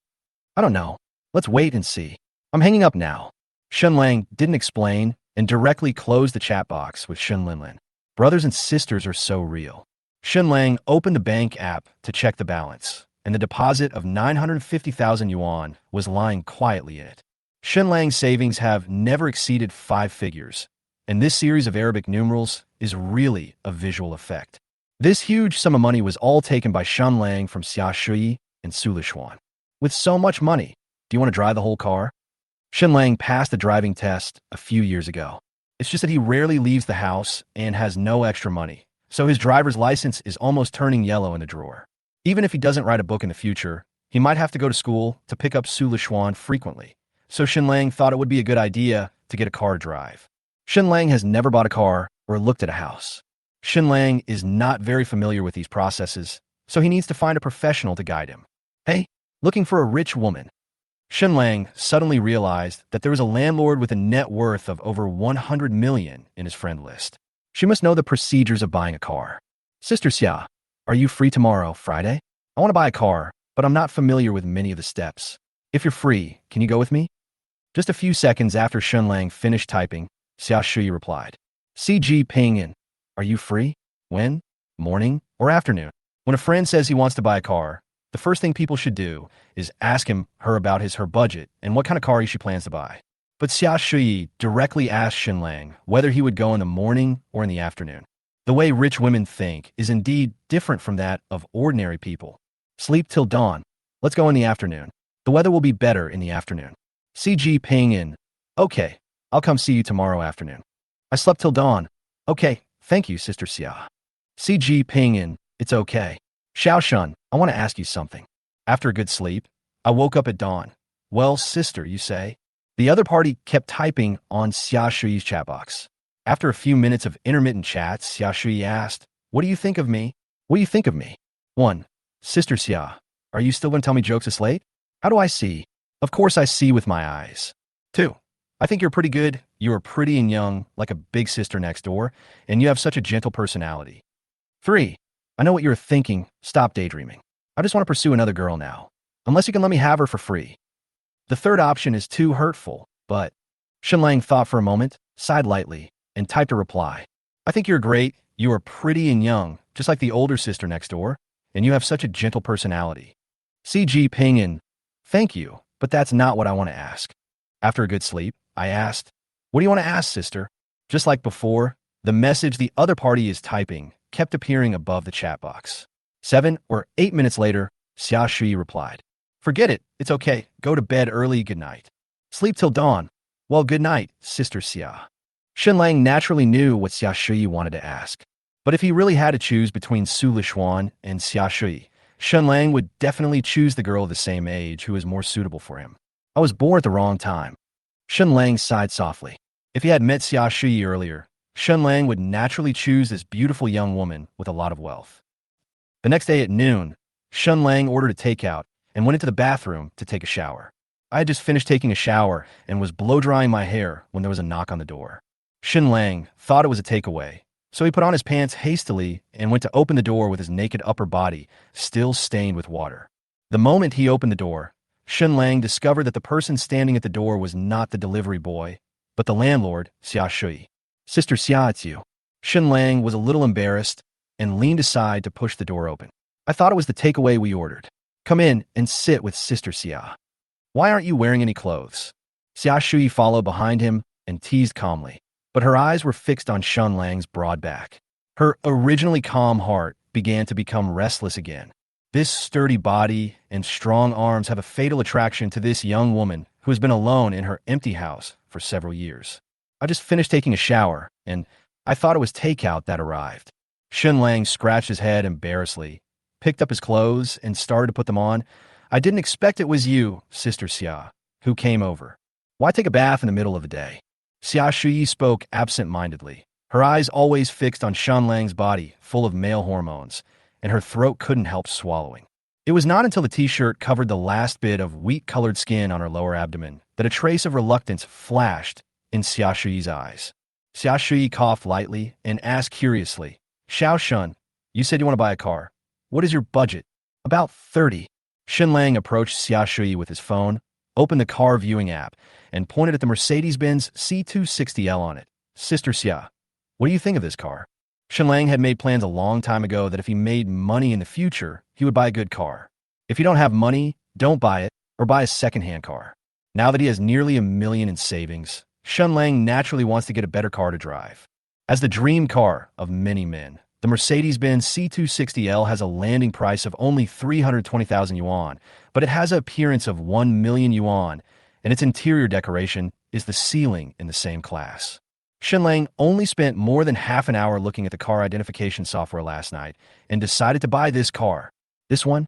I don't know. Let's wait and see. I'm hanging up now. Shen Lang didn't explain and directly closed the chat box with Shen Lin. Brothers and sisters are so real. Shen Lang opened the bank app to check the balance, and the deposit of 950,000 yuan was lying quietly in it. Shen Lang's savings have never exceeded 5 figures, and this series of Arabic numerals is really a visual effect. This huge sum of money was all taken by Shen Lang from Xia Shui and Su Lishuan. With so much money, do you want to drive the whole car? Shen Lang passed the driving test a few years ago. It's just that he rarely leaves the house and has no extra money, so his driver's license is almost turning yellow in the drawer. Even if he doesn't write a book in the future, he might have to go to school to pick up Su Lishuan frequently, so Shen Lang thought it would be a good idea to get a car to drive. Shen Lang has never bought a car or looked at a house. Shen Lang is not very familiar with these processes, so he needs to find a professional to guide him. Hey, looking for a rich woman. Shen Lang suddenly realized that there was a landlord with a net worth of over 100 million in his friend list. She must know the procedures of buying a car. Sister Xia, are you free tomorrow, Friday? I want to buy a car, but I'm not familiar with many of the steps. If you're free, can you go with me? Just a few seconds after Shen Lang finished typing, Xia Shui replied, CG Pinyin, are you free? When? Morning or afternoon? When a friend says he wants to buy a car, the first thing people should do is ask her about her budget and what kind of car she plans to buy. But Xia Shui directly asked Shen Lang whether he would go in the morning or in the afternoon. The way rich women think is indeed different from that of ordinary people. Sleep till dawn. Let's go in the afternoon. The weather will be better in the afternoon. CG Ping in. Okay, I'll come see you tomorrow afternoon. I slept till dawn. Okay, thank you, Sister Xia. CG Ping in. It's okay. Xiao Shun, I want to ask you something. After a good sleep, I woke up at dawn. Well, sister, you say? The other party kept typing on Xia Shui's chat box. After a few minutes of intermittent chats, Xia Shui asked, what do you think of me? What do you think of me? 1. Sister Xia, are you still going to tell me jokes this late? How do I see? Of course I see with my eyes. 2. I think you're pretty good. You are pretty and young, like a big sister next door, and you have such a gentle personality. 3. I know what you're thinking. Stop daydreaming. I just want to pursue another girl now. Unless you can let me have her for free. The third option is too hurtful, but Shen Lang thought for a moment, sighed lightly, and typed a reply. I think you're great. You are pretty and young, just like the older sister next door, and you have such a gentle personality. CG Ping in. Thank you, but that's not what I want to ask. After a good sleep, I asked, what do you want to ask, sister? Just like before, the message the other party is typing kept appearing above the chat box. 7 or 8 minutes later, Xia Shui replied, forget it, it's okay, go to bed early, good night. Sleep till dawn. Well, good night, Sister Xia. Shen Lang naturally knew what Xia Shui wanted to ask. But if he really had to choose between Su Lishuan and Xia Shui, Shen Lang would definitely choose the girl of the same age who was more suitable for him. I was born at the wrong time. Shen Lang sighed softly. If he had met Xia Shui earlier, Shen Lang would naturally choose this beautiful young woman with a lot of wealth. The next day at noon, Shen Lang ordered a takeout and went into the bathroom to take a shower. I had just finished taking a shower and was blow-drying my hair when there was a knock on the door. Shen Lang thought it was a takeaway, so he put on his pants hastily and went to open the door with his naked upper body still stained with water. The moment he opened the door, Shen Lang discovered that the person standing at the door was not the delivery boy, but the landlord, Xia Shui. Sister Xia, it's you. Shen Lang was a little embarrassed and leaned aside to push the door open. I thought it was the takeaway we ordered. Come in and sit with Sister Xia. Why aren't you wearing any clothes? Xia Shui followed behind him and teased calmly, but her eyes were fixed on Shen Lang's broad back. Her originally calm heart began to become restless again. This sturdy body and strong arms have a fatal attraction to this young woman who has been alone in her empty house for several years. I just finished taking a shower, and I thought it was takeout that arrived. Shen Lang scratched his head embarrassedly, picked up his clothes, and started to put them on. I didn't expect it was you, Sister Xia, who came over. Why take a bath in the middle of the day? Xia Shui spoke absent-mindedly, her eyes always fixed on Shen Lang's body, full of male hormones, and her throat couldn't help swallowing. It was not until the t-shirt covered the last bit of wheat-colored skin on her lower abdomen that a trace of reluctance flashed in Xia Shui's eyes. Xia Shui coughed lightly and asked curiously, Xiao Shun, you said you want to buy a car. What is your budget? About 30. Shen Lang approached Xia Shui with his phone, opened the car viewing app, and pointed at the Mercedes-Benz C260L on it. Sister Xia, what do you think of this car? Shen Lang had made plans a long time ago that if he made money in the future, he would buy a good car. If you don't have money, don't buy it, or buy a second-hand car. Now that he has nearly $1 million in savings, Shen Lang naturally wants to get a better car to drive. As the dream car of many men, the Mercedes-Benz C260L has a landing price of only 320,000 yuan, but it has an appearance of 1 million yuan, and its interior decoration is the ceiling in the same class. Shen Lang only spent more than half an hour looking at the car identification software last night and decided to buy this car. This one?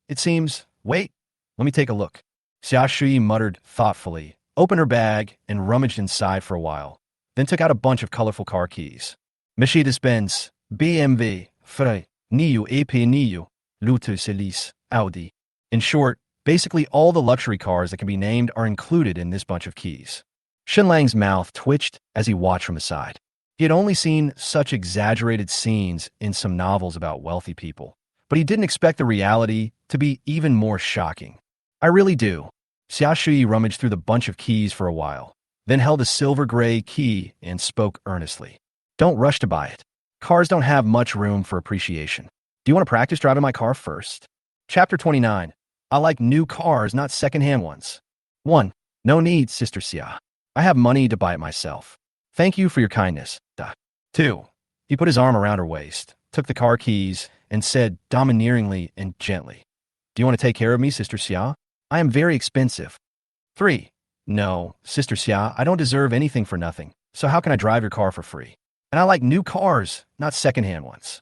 It seems... Wait, let me take a look. Xia Shui muttered thoughtfully, opened her bag, and rummaged inside for a while, then took out a bunch of colorful car keys. Mercedes-Benz, BMW, Frey, NIO AP NIO, Lotus Elise, Audi. In short, basically all the luxury cars that can be named are included in this bunch of keys. Shen Lang's mouth twitched as he watched from the side. He had only seen such exaggerated scenes in some novels about wealthy people, but he didn't expect the reality to be even more shocking. I really do. Xia Shui rummaged through the bunch of keys for a while, then held a silver gray key and spoke earnestly. Don't rush to buy it. Cars don't have much room for appreciation. Do you want to practice driving my car first? Chapter 29. I like new cars, not secondhand ones. 1. No need, Sister Xia. I have money to buy it myself. Thank you for your kindness. Duh. 2. He put his arm around her waist, took the car keys, and said domineeringly and gently, Do you want to take care of me, Sister Xia? I am very expensive. 3. No, Sister Xia, I don't deserve anything for nothing, so how can I drive your car for free? And I like new cars, not secondhand ones.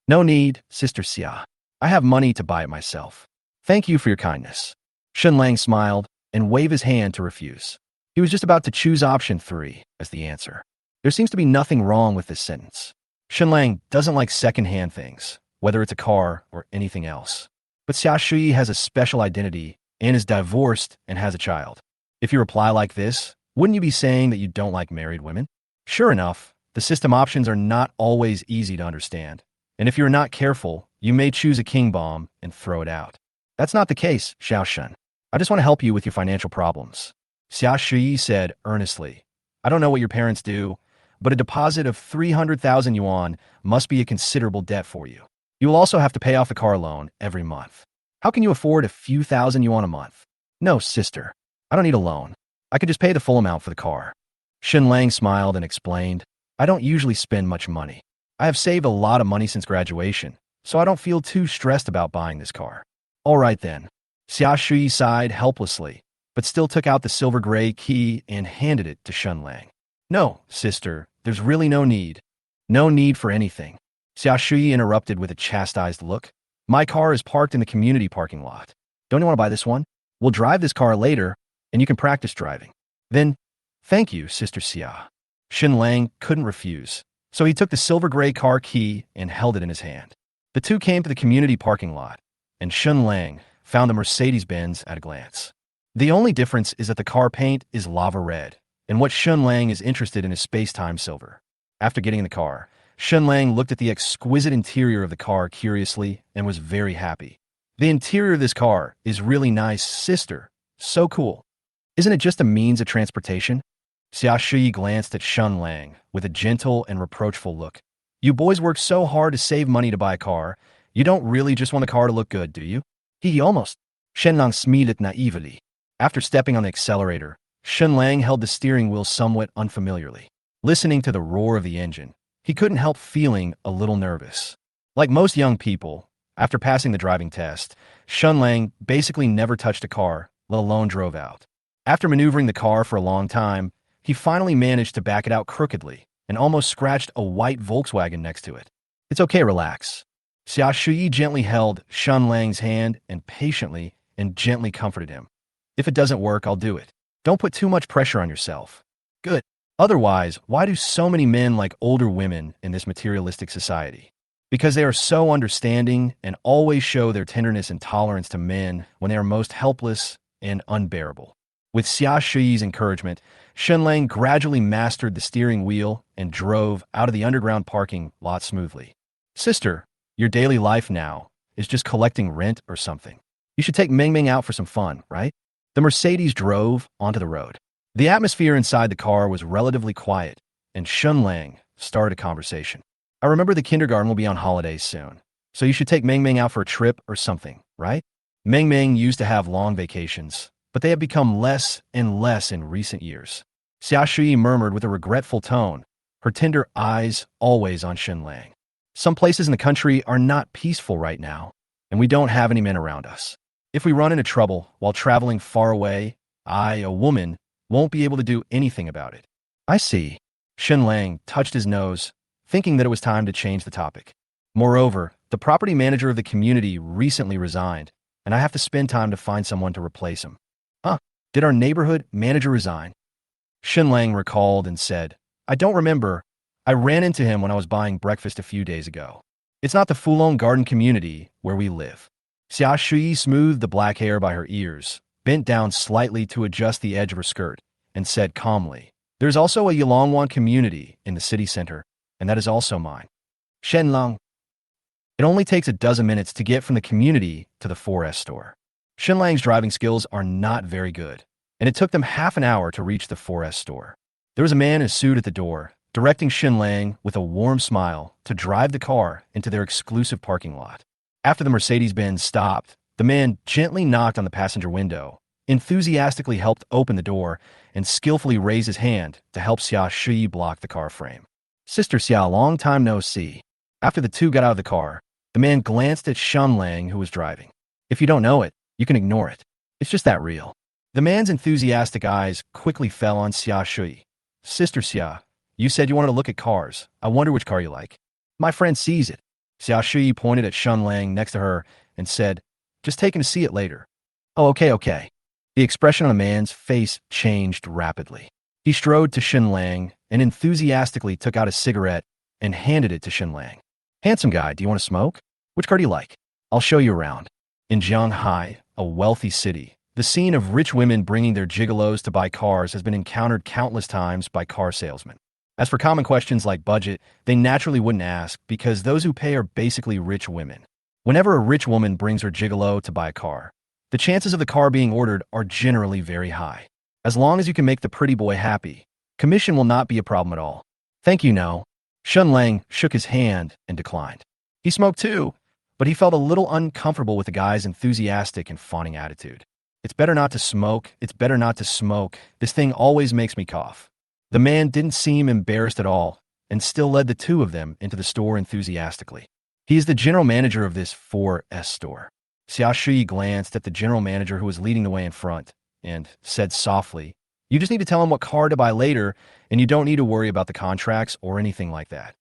No need, Sister Xia. I have money to buy it myself. Thank you for your kindness. Shen Lang smiled and waved his hand to refuse. He was just about to choose option 3 as the answer. There seems to be nothing wrong with this sentence. Shen Lang doesn't like secondhand things, whether it's a car or anything else. But Xia Shui has a special identity and is divorced and has a child. If you reply like this, wouldn't you be saying that you don't like married women? Sure enough, the system options are not always easy to understand. And if you're not careful, you may choose a king bomb and throw it out. That's not the case, Xiao Shen. I just want to help you with your financial problems. Xia Shui said earnestly, I don't know what your parents do, but a deposit of 300,000 yuan must be a considerable debt for you. You will also have to pay off the car loan every month. How can you afford a few thousand yuan a month? No, sister. I don't need a loan. I could just pay the full amount for the car. Shen Lang smiled and explained, I don't usually spend much money. I have saved a lot of money since graduation, so I don't feel too stressed about buying this car. All right then. Xia Shui sighed helplessly, but still took out the silver gray key and handed it to Shen Lang. No, sister, there's really no need. No need for anything. Xia Shui interrupted with a chastised look. My car is parked in the community parking lot. Don't you want to buy this one? We'll drive this car later, and you can practice driving. Then, thank you, Sister Xia. Shen Lang couldn't refuse, so he took the silver gray car key and held it in his hand. The two came to the community parking lot, and Shen Lang found the Mercedes-Benz at a glance. The only difference is that the car paint is lava red, and what Shen Lang is interested in is space-time silver. After getting in the car, Shen Lang looked at the exquisite interior of the car curiously and was very happy. The interior of this car is really nice, sister. So cool. Isn't it just a means of transportation? Xia Shui glanced at Shen Lang with a gentle and reproachful look. You boys work so hard to save money to buy a car. You don't really just want the car to look good, do you? He almost. Shen Lang smiled naively. After stepping on the accelerator, Shen Lang held the steering wheel somewhat unfamiliarly. Listening to the roar of the engine, he couldn't help feeling a little nervous. Like most young people, after passing the driving test, Shen Lang basically never touched a car, let alone drove out. After maneuvering the car for a long time, he finally managed to back it out crookedly and almost scratched a white Volkswagen next to it. It's okay, relax. Xia Shui gently held Shen Lang's hand and patiently and gently comforted him. If it doesn't work, I'll do it. Don't put too much pressure on yourself. Good. Otherwise, why do so many men like older women in this materialistic society? Because they are so understanding and always show their tenderness and tolerance to men when they are most helpless and unbearable. With Xia Shui's encouragement, Shen Lang gradually mastered the steering wheel and drove out of the underground parking lot smoothly. Sister, your daily life now is just collecting rent or something. You should take Meng Meng out for some fun, right? The Mercedes drove onto the road. The atmosphere inside the car was relatively quiet, and Shen Lang started a conversation. I remember the kindergarten will be on holidays soon, so you should take Meng Meng out for a trip or something, right? Meng Meng used to have long vacations, but they have become less and less in recent years. Xia Shui murmured with a regretful tone, her tender eyes always on Shen Lang. Some places in the country are not peaceful right now, and we don't have any men around us. If we run into trouble while traveling far away, I, a woman, won't be able to do anything about it. I see. Shen Lang touched his nose, thinking that it was time to change the topic. Moreover, the property manager of the community recently resigned, and I have to spend time to find someone to replace him. Huh? Did our neighborhood manager resign? Shen Lang recalled and said, I don't remember. I ran into him when I was buying breakfast a few days ago. It's not the Fulong Garden community where we live. Xia Shui smoothed the black hair by her ears, bent down slightly to adjust the edge of her skirt, and said calmly, There's also a Yulongwan community in the city center, and that is also mine. Shen Lang. It only takes a dozen minutes to get from the community to the 4S store. Shen Lang's driving skills are not very good, and it took them half an hour to reach the 4S store. There was a man in a suit at the door, directing Shen Lang with a warm smile to drive the car into their exclusive parking lot. After the Mercedes-Benz stopped, the man gently knocked on the passenger window enthusiastically helped open the door and skillfully raised his hand to help Xia Shui block the car frame. Sister Xia, long time no see. After the two got out of the car, the man glanced at Shen Lang, who was driving. If you don't know it, you can ignore it. It's just that real. The man's enthusiastic eyes quickly fell on Xia Shui. Sister Xia, you said you wanted to look at cars. I wonder which car you like. My friend sees it. Xia Shui pointed at Shen Lang next to her and said, just taking to see it later. Oh, okay. The expression on the man's face changed rapidly. He strode to Shen Lang and enthusiastically took out a cigarette and handed it to Shen Lang. Handsome guy, do you want to smoke? Which car do you like? I'll show you around. In Shanghai, a wealthy city, the scene of rich women bringing their gigolos to buy cars has been encountered countless times by car salesmen. As for common questions like budget, they naturally wouldn't ask because those who pay are basically rich women. Whenever a rich woman brings her gigolo to buy a car, the chances of the car being ordered are generally very high. As long as you can make the pretty boy happy, commission will not be a problem at all. Thank you, no. Shen Lang shook his hand and declined. He smoked too, but he felt a little uncomfortable with the guy's enthusiastic and fawning attitude. It's better not to smoke. This thing always makes me cough. The man didn't seem embarrassed at all and still led the two of them into the store enthusiastically. He is the general manager of this 4S store. Xia Shui glanced at the general manager who was leading the way in front and said softly, you just need to tell him what car to buy later, and you don't need to worry about the contracts or anything like that.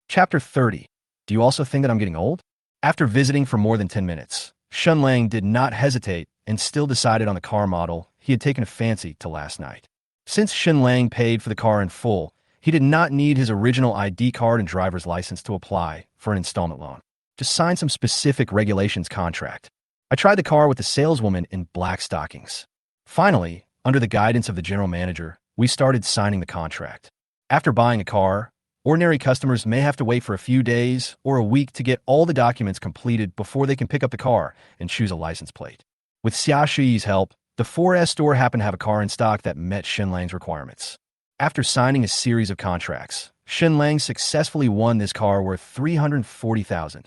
Chapter 30. Do you also think that I'm getting old? After visiting for more than 10 minutes, Shen Lang did not hesitate and still decided on the car model he had taken a fancy to last night. Since Shen Lang paid for the car in full, he did not need his original ID card and driver's license to apply for an installment loan. Just sign some specific regulations contract. I tried the car with the saleswoman in black stockings. Finally, under the guidance of the general manager, we started signing the contract. After buying a car, ordinary customers may have to wait for a few days or a week to get all the documents completed before they can pick up the car and choose a license plate. With Xia Shui's help, the 4S store happened to have a car in stock that met Shen Lang's requirements. After signing a series of contracts, Shen Lang successfully won this car worth $340,000.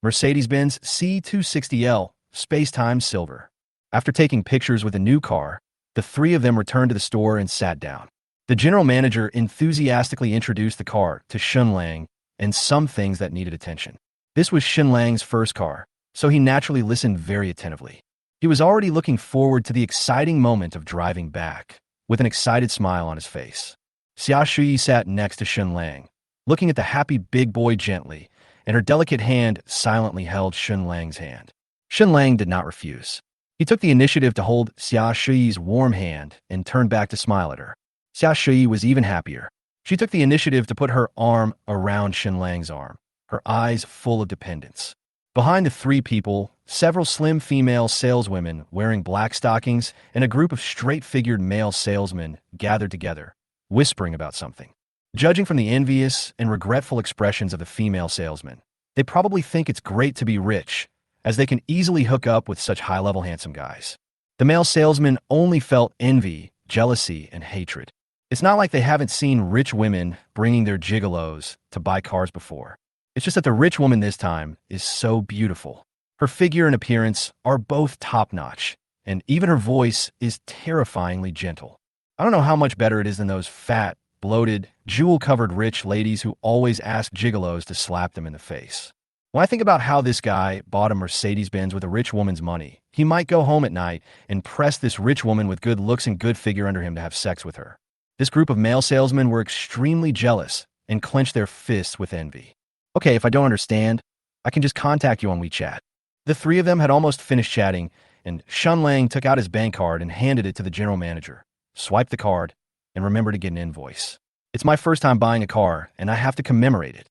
Mercedes-Benz C260L, Space-Time Silver. After taking pictures with a new car, the three of them returned to the store and sat down. The general manager enthusiastically introduced the car to Shen Lang and some things that needed attention. This was Shen Lang's first car, so he naturally listened very attentively. He was already looking forward to the exciting moment of driving back, with an excited smile on his face. Xia Shui sat next to Shen Lang, looking at the happy big boy gently, and her delicate hand silently held Shen Lang's hand. Shen Lang did not refuse. He took the initiative to hold Xia Shui's warm hand and turned back to smile at her. Xia Shui was even happier. She took the initiative to put her arm around Shen Lang's arm, her eyes full of dependence. Behind the three people, several slim female saleswomen wearing black stockings and a group of straight-figured male salesmen gathered together, whispering about something. Judging from the envious and regretful expressions of the female salesmen, they probably think it's great to be rich, as they can easily hook up with such high-level handsome guys. The male salesmen only felt envy, jealousy, and hatred. It's not like they haven't seen rich women bringing their gigolos to buy cars before. It's just that the rich woman this time is so beautiful. Her figure and appearance are both top-notch, and even her voice is terrifyingly gentle. I don't know how much better it is than those fat, bloated, jewel-covered rich ladies who always ask gigolos to slap them in the face. When I think about how this guy bought a Mercedes-Benz with a rich woman's money, he might go home at night and press this rich woman with good looks and good figure under him to have sex with her. This group of male salesmen were extremely jealous and clenched their fists with envy. Okay, if I don't understand, I can just contact you on WeChat. The three of them had almost finished chatting, and Shen Lang took out his bank card and handed it to the general manager, swiped the card, and remembered to get an invoice. It's my first time buying a car, and I have to commemorate it.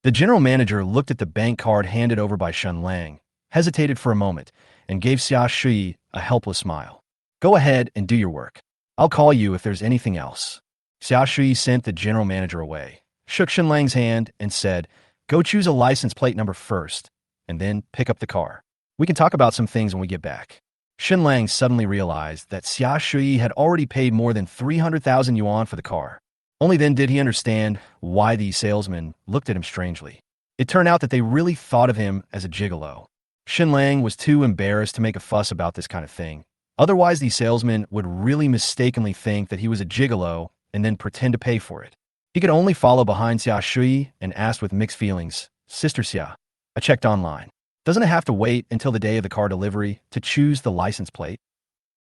The general manager looked at the bank card handed over by Shen Lang, hesitated for a moment, and gave Xia Shui a helpless smile. Go ahead and do your work. I'll call you if there's anything else. Xia Shui sent the general manager away, shook Shen Lang's hand, and said, go choose a license plate number first, and then pick up the car. We can talk about some things when we get back. Shen Lang suddenly realized that Xia Shui had already paid more than 300,000 yuan for the car. Only then did he understand why these salesmen looked at him strangely. It turned out that they really thought of him as a gigolo. Shen Lang was too embarrassed to make a fuss about this kind of thing. Otherwise, the salesman would really mistakenly think that he was a gigolo and then pretend to pay for it. He could only follow behind Xia Shui and asked with mixed feelings, Sister Xia, I checked online. Doesn't it have to wait until the day of the car delivery to choose the license plate?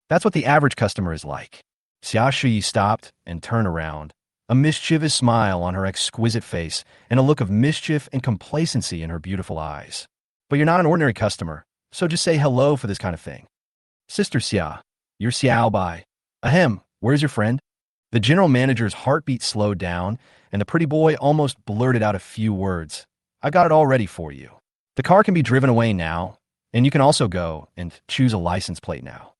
That's what the average customer is like. Xia Shui stopped and turned around, a mischievous smile on her exquisite face and a look of mischief and complacency in her beautiful eyes. But you're not an ordinary customer, so just say hello for this kind of thing. Sister Xia, you're Xiao Bai. Ahem, where's your friend? The general manager's heartbeat slowed down, and the pretty boy almost blurted out a few words. I got it all ready for you. The car can be driven away now, and you can also go and choose a license plate now.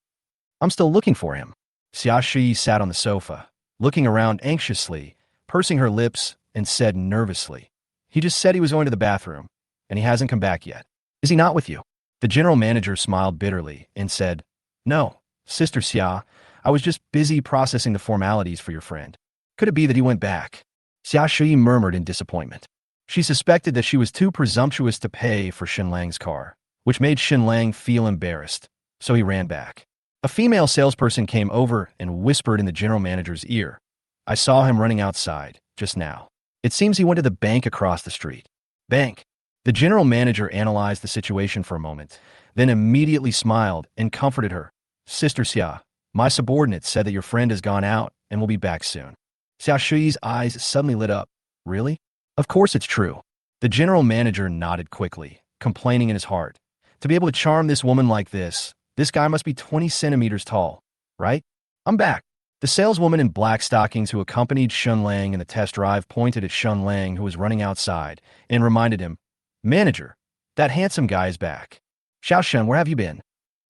I'm still looking for him. Xia Shi sat on the sofa, looking around anxiously, pursing her lips, and said nervously, He just said he was going to the bathroom, and he hasn't come back yet. Is he not with you? The general manager smiled bitterly and said, No, Sister Xia, I was just busy processing the formalities for your friend. Could it be that he went back? Xia Shi murmured in disappointment. She suspected that she was too presumptuous to pay for Shen Lang's car, which made Shen Lang feel embarrassed, so he ran back. A female salesperson came over and whispered in the general manager's ear. I saw him running outside, just now. It seems he went to the bank across the street. Bank. The general manager analyzed the situation for a moment, then immediately smiled and comforted her. Sister Xia, my subordinate said that your friend has gone out and will be back soon. Xia Shui's eyes suddenly lit up. Really? Of course it's true. The general manager nodded quickly, complaining in his heart. To be able to charm this woman like this guy must be 20 centimeters tall, right? I'm back. The saleswoman in black stockings who accompanied Shen Lang in the test drive pointed at Shen Lang, who was running outside, and reminded him, Manager, that handsome guy is back. Xiao Shen, where have you been?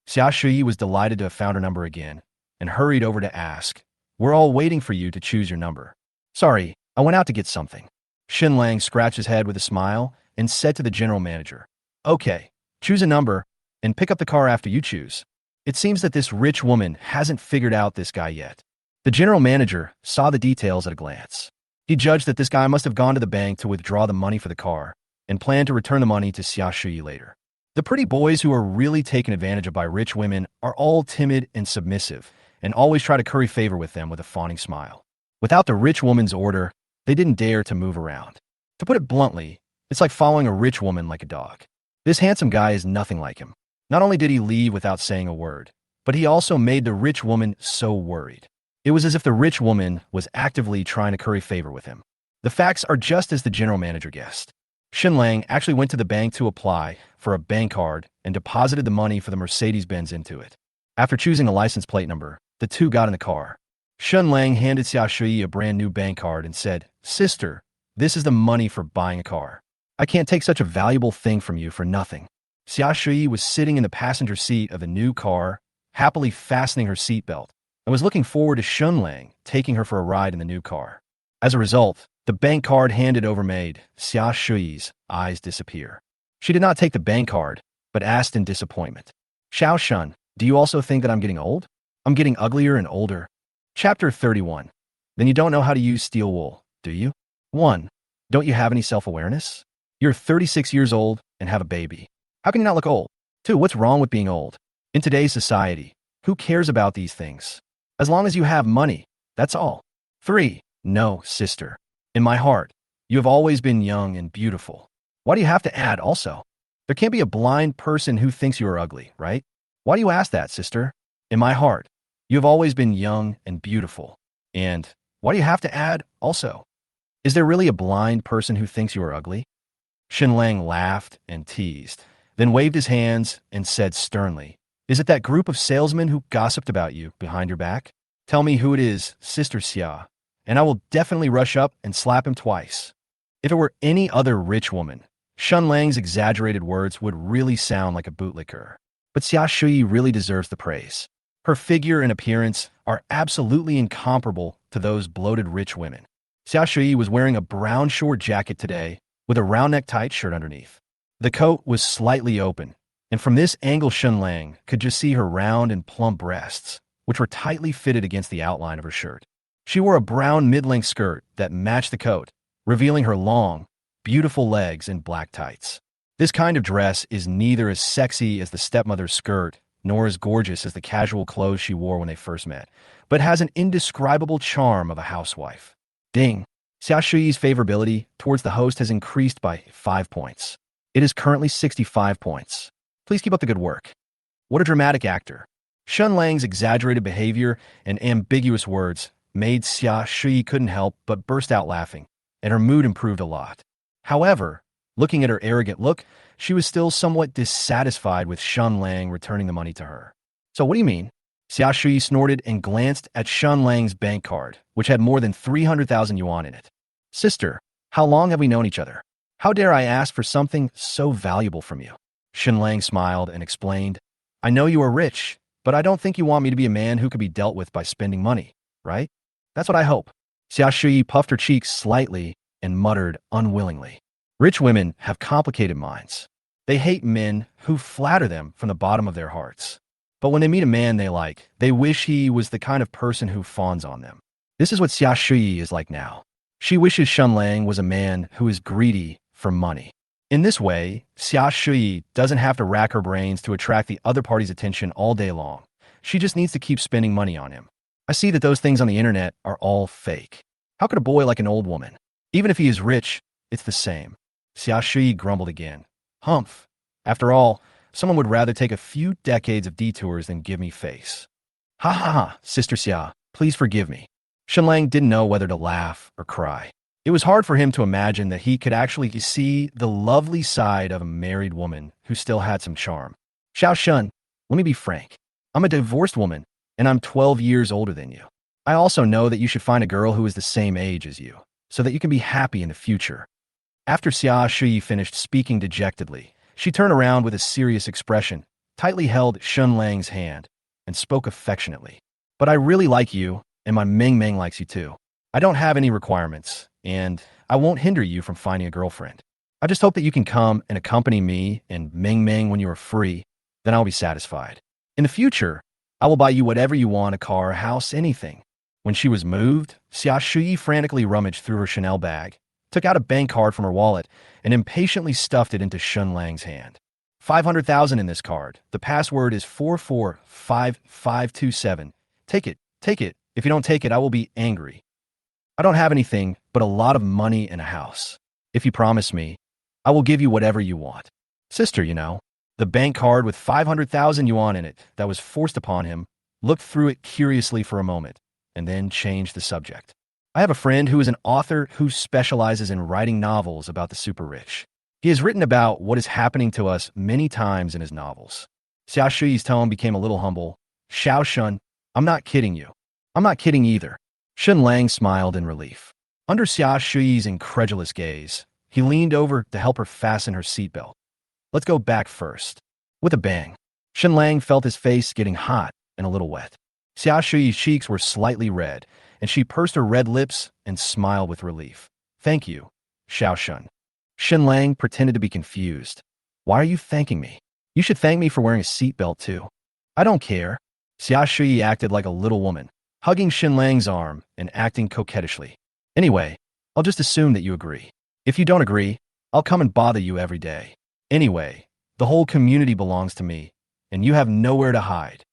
Xia Shui was delighted to have found her number again, and hurried over to ask, We're all waiting for you to choose your number. Sorry, I went out to get something. Shen Lang scratched his head with a smile and said to the general manager, Okay, choose a number and pick up the car after you choose. It seems that this rich woman hasn't figured out this guy yet. The general manager saw the details at a glance. He judged that this guy must have gone to the bank to withdraw the money for the car and planned to return the money to Xia Shui later. The pretty boys who are really taken advantage of by rich women are all timid and submissive and always try to curry favor with them with a fawning smile. Without the rich woman's order, they didn't dare to move around. To put it bluntly, it's like following a rich woman like a dog. This handsome guy is nothing like him. Not only did he leave without saying a word, but he also made the rich woman so worried. It was as if the rich woman was actively trying to curry favor with him. The facts are just as the general manager guessed. Shen Lang actually went to the bank to apply for a bank card and deposited the money for the Mercedes-Benz into it. After choosing a license plate number, the two got in the car. Shen Lang handed Xia Shui a brand new bank card and said, Sister, this is the money for buying a car. I can't take such a valuable thing from you for nothing. Xia Shui was sitting in the passenger seat of the new car, happily fastening her seatbelt, and was looking forward to Shen Lang taking her for a ride in the new car. As a result, the bank card handed over made Xia Shui's eyes disappear. She did not take the bank card, but asked in disappointment, Xiao Shun, do you also think that I'm getting old? I'm getting uglier and older. Chapter 31. Then you don't know how to use steel wool, do you? 1. Don't you have any self-awareness? You're 36 years old and have a baby. How can you not look old? 2. What's wrong with being old? In today's society, who cares about these things? As long as you have money, that's all. 3. No, sister. In my heart, you have always been young and beautiful. Why do you have to add also? There can't be a blind person who thinks you are ugly, right? Why do you ask that, sister? In my heart, you have always been young and beautiful. And why do you have to add also? Is there really a blind person who thinks you are ugly? Shen Lang laughed and teased, then waved his hands and said sternly, Is it that group of salesmen who gossiped about you behind your back? Tell me who it is, Sister Xia, and I will definitely rush up and slap him twice. If it were any other rich woman, Shen Lang's exaggerated words would really sound like a bootlicker. But Xia Shui really deserves the praise. Her figure and appearance are absolutely incomparable to those bloated rich women. Xia Shui was wearing a brown short jacket today with a round-neck tight shirt underneath. The coat was slightly open, and from this angle Shen Lang could just see her round and plump breasts, which were tightly fitted against the outline of her shirt. She wore a brown mid-length skirt that matched the coat, revealing her long, beautiful legs in black tights. This kind of dress is neither as sexy as the stepmother's skirt nor as gorgeous as the casual clothes she wore when they first met, but has an indescribable charm of a housewife. Ding! Xia Shuyi's favorability towards the host has increased by 5 points. It is currently 65 points. Please keep up the good work. What a dramatic actor. Shen Lang's exaggerated behavior and ambiguous words made Xia Shuyi couldn't help but burst out laughing, and her mood improved a lot. However, looking at her arrogant look, she was still somewhat dissatisfied with Shen Lang returning the money to her. So what do you mean? Xia Shuyi snorted and glanced at Shen Lang's bank card, which had more than 300,000 yuan in it. Sister, how long have we known each other? How dare I ask for something so valuable from you? Shen Lang smiled and explained, I know you are rich, but I don't think you want me to be a man who could be dealt with by spending money, right? That's what I hope. Xia Shuyi puffed her cheeks slightly and muttered unwillingly. Rich women have complicated minds. They hate men who flatter them from the bottom of their hearts. But when they meet a man they like, they wish he was the kind of person who fawns on them. This is what Xia Shuyi is like now. She wishes Shen Lang was a man who is greedy for money. In this way, Xia Shuyi doesn't have to rack her brains to attract the other party's attention all day long. She just needs to keep spending money on him. I see that those things on the internet are all fake. How could a boy like an old woman? Even if he is rich, it's the same. Xia Shuyi grumbled again. Humph. After all, someone would rather take a few decades of detours than give me face. Ha ha ha, Sister Xia, please forgive me. Shen Lang didn't know whether to laugh or cry. It was hard for him to imagine that he could actually see the lovely side of a married woman who still had some charm. Xiao Shen, let me be frank. I'm a divorced woman, and I'm 12 years older than you. I also know that you should find a girl who is the same age as you, so that you can be happy in the future. After Xia Shuyi finished speaking dejectedly, she turned around with a serious expression, tightly held Shen Lang's hand, and spoke affectionately. But I really like you, and my Meng Meng likes you too. I don't have any requirements, and I won't hinder you from finding a girlfriend. I just hope that you can come and accompany me and Meng Meng when you are free, then I'll be satisfied. In the future, I will buy you whatever you want, a car, a house, anything. When she was moved, Xia Shuyi frantically rummaged through her Chanel bag, took out a bank card from her wallet, and impatiently stuffed it into Shen Lang's hand. 500,000 in this card. The password is 445527. Take it, take it. If you don't take it, I will be angry. I don't have anything but a lot of money and a house. If you promise me, I will give you whatever you want. Sister, you know, the bank card with 500,000 yuan in it that was forced upon him, looked through it curiously for a moment, and then changed the subject. I have a friend who is an author who specializes in writing novels about the super rich. He has written about what is happening to us many times in his novels. Xia Shuyi's tone became a little humble. Xiao Shen, I'm not kidding you. I'm not kidding either. Shen Lang smiled in relief. Under Xia Shuyi's incredulous gaze, he leaned over to help her fasten her seatbelt. Let's go back first. With a bang, Shen Lang felt his face getting hot and a little wet. Xia Shuyi's cheeks were slightly red, and she pursed her red lips and smiled with relief. Thank you, Xiao Shen. Shen Lang pretended to be confused. Why are you thanking me? You should thank me for wearing a seatbelt too. I don't care. Xia Shuyi acted like a little woman, hugging Shen Lang's arm and acting coquettishly. Anyway, I'll just assume that you agree. If you don't agree, I'll come and bother you every day. Anyway, the whole community belongs to me, and you have nowhere to hide.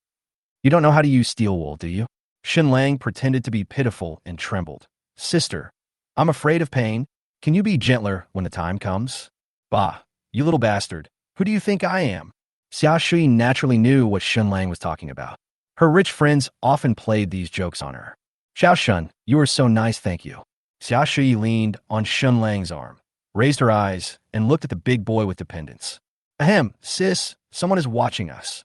You don't know how to use steel wool, do you? Shen Lang pretended to be pitiful and trembled. Sister, I'm afraid of pain. Can you be gentler when the time comes? Bah, you little bastard. Who do you think I am? Xia Shuyi naturally knew what Shen Lang was talking about. Her rich friends often played these jokes on her. Xiao Shen, you are so nice, thank you. Xia Shuyi leaned on Shen Lang's arm, raised her eyes, and looked at the big boy with dependence. Ahem, sis, someone is watching us.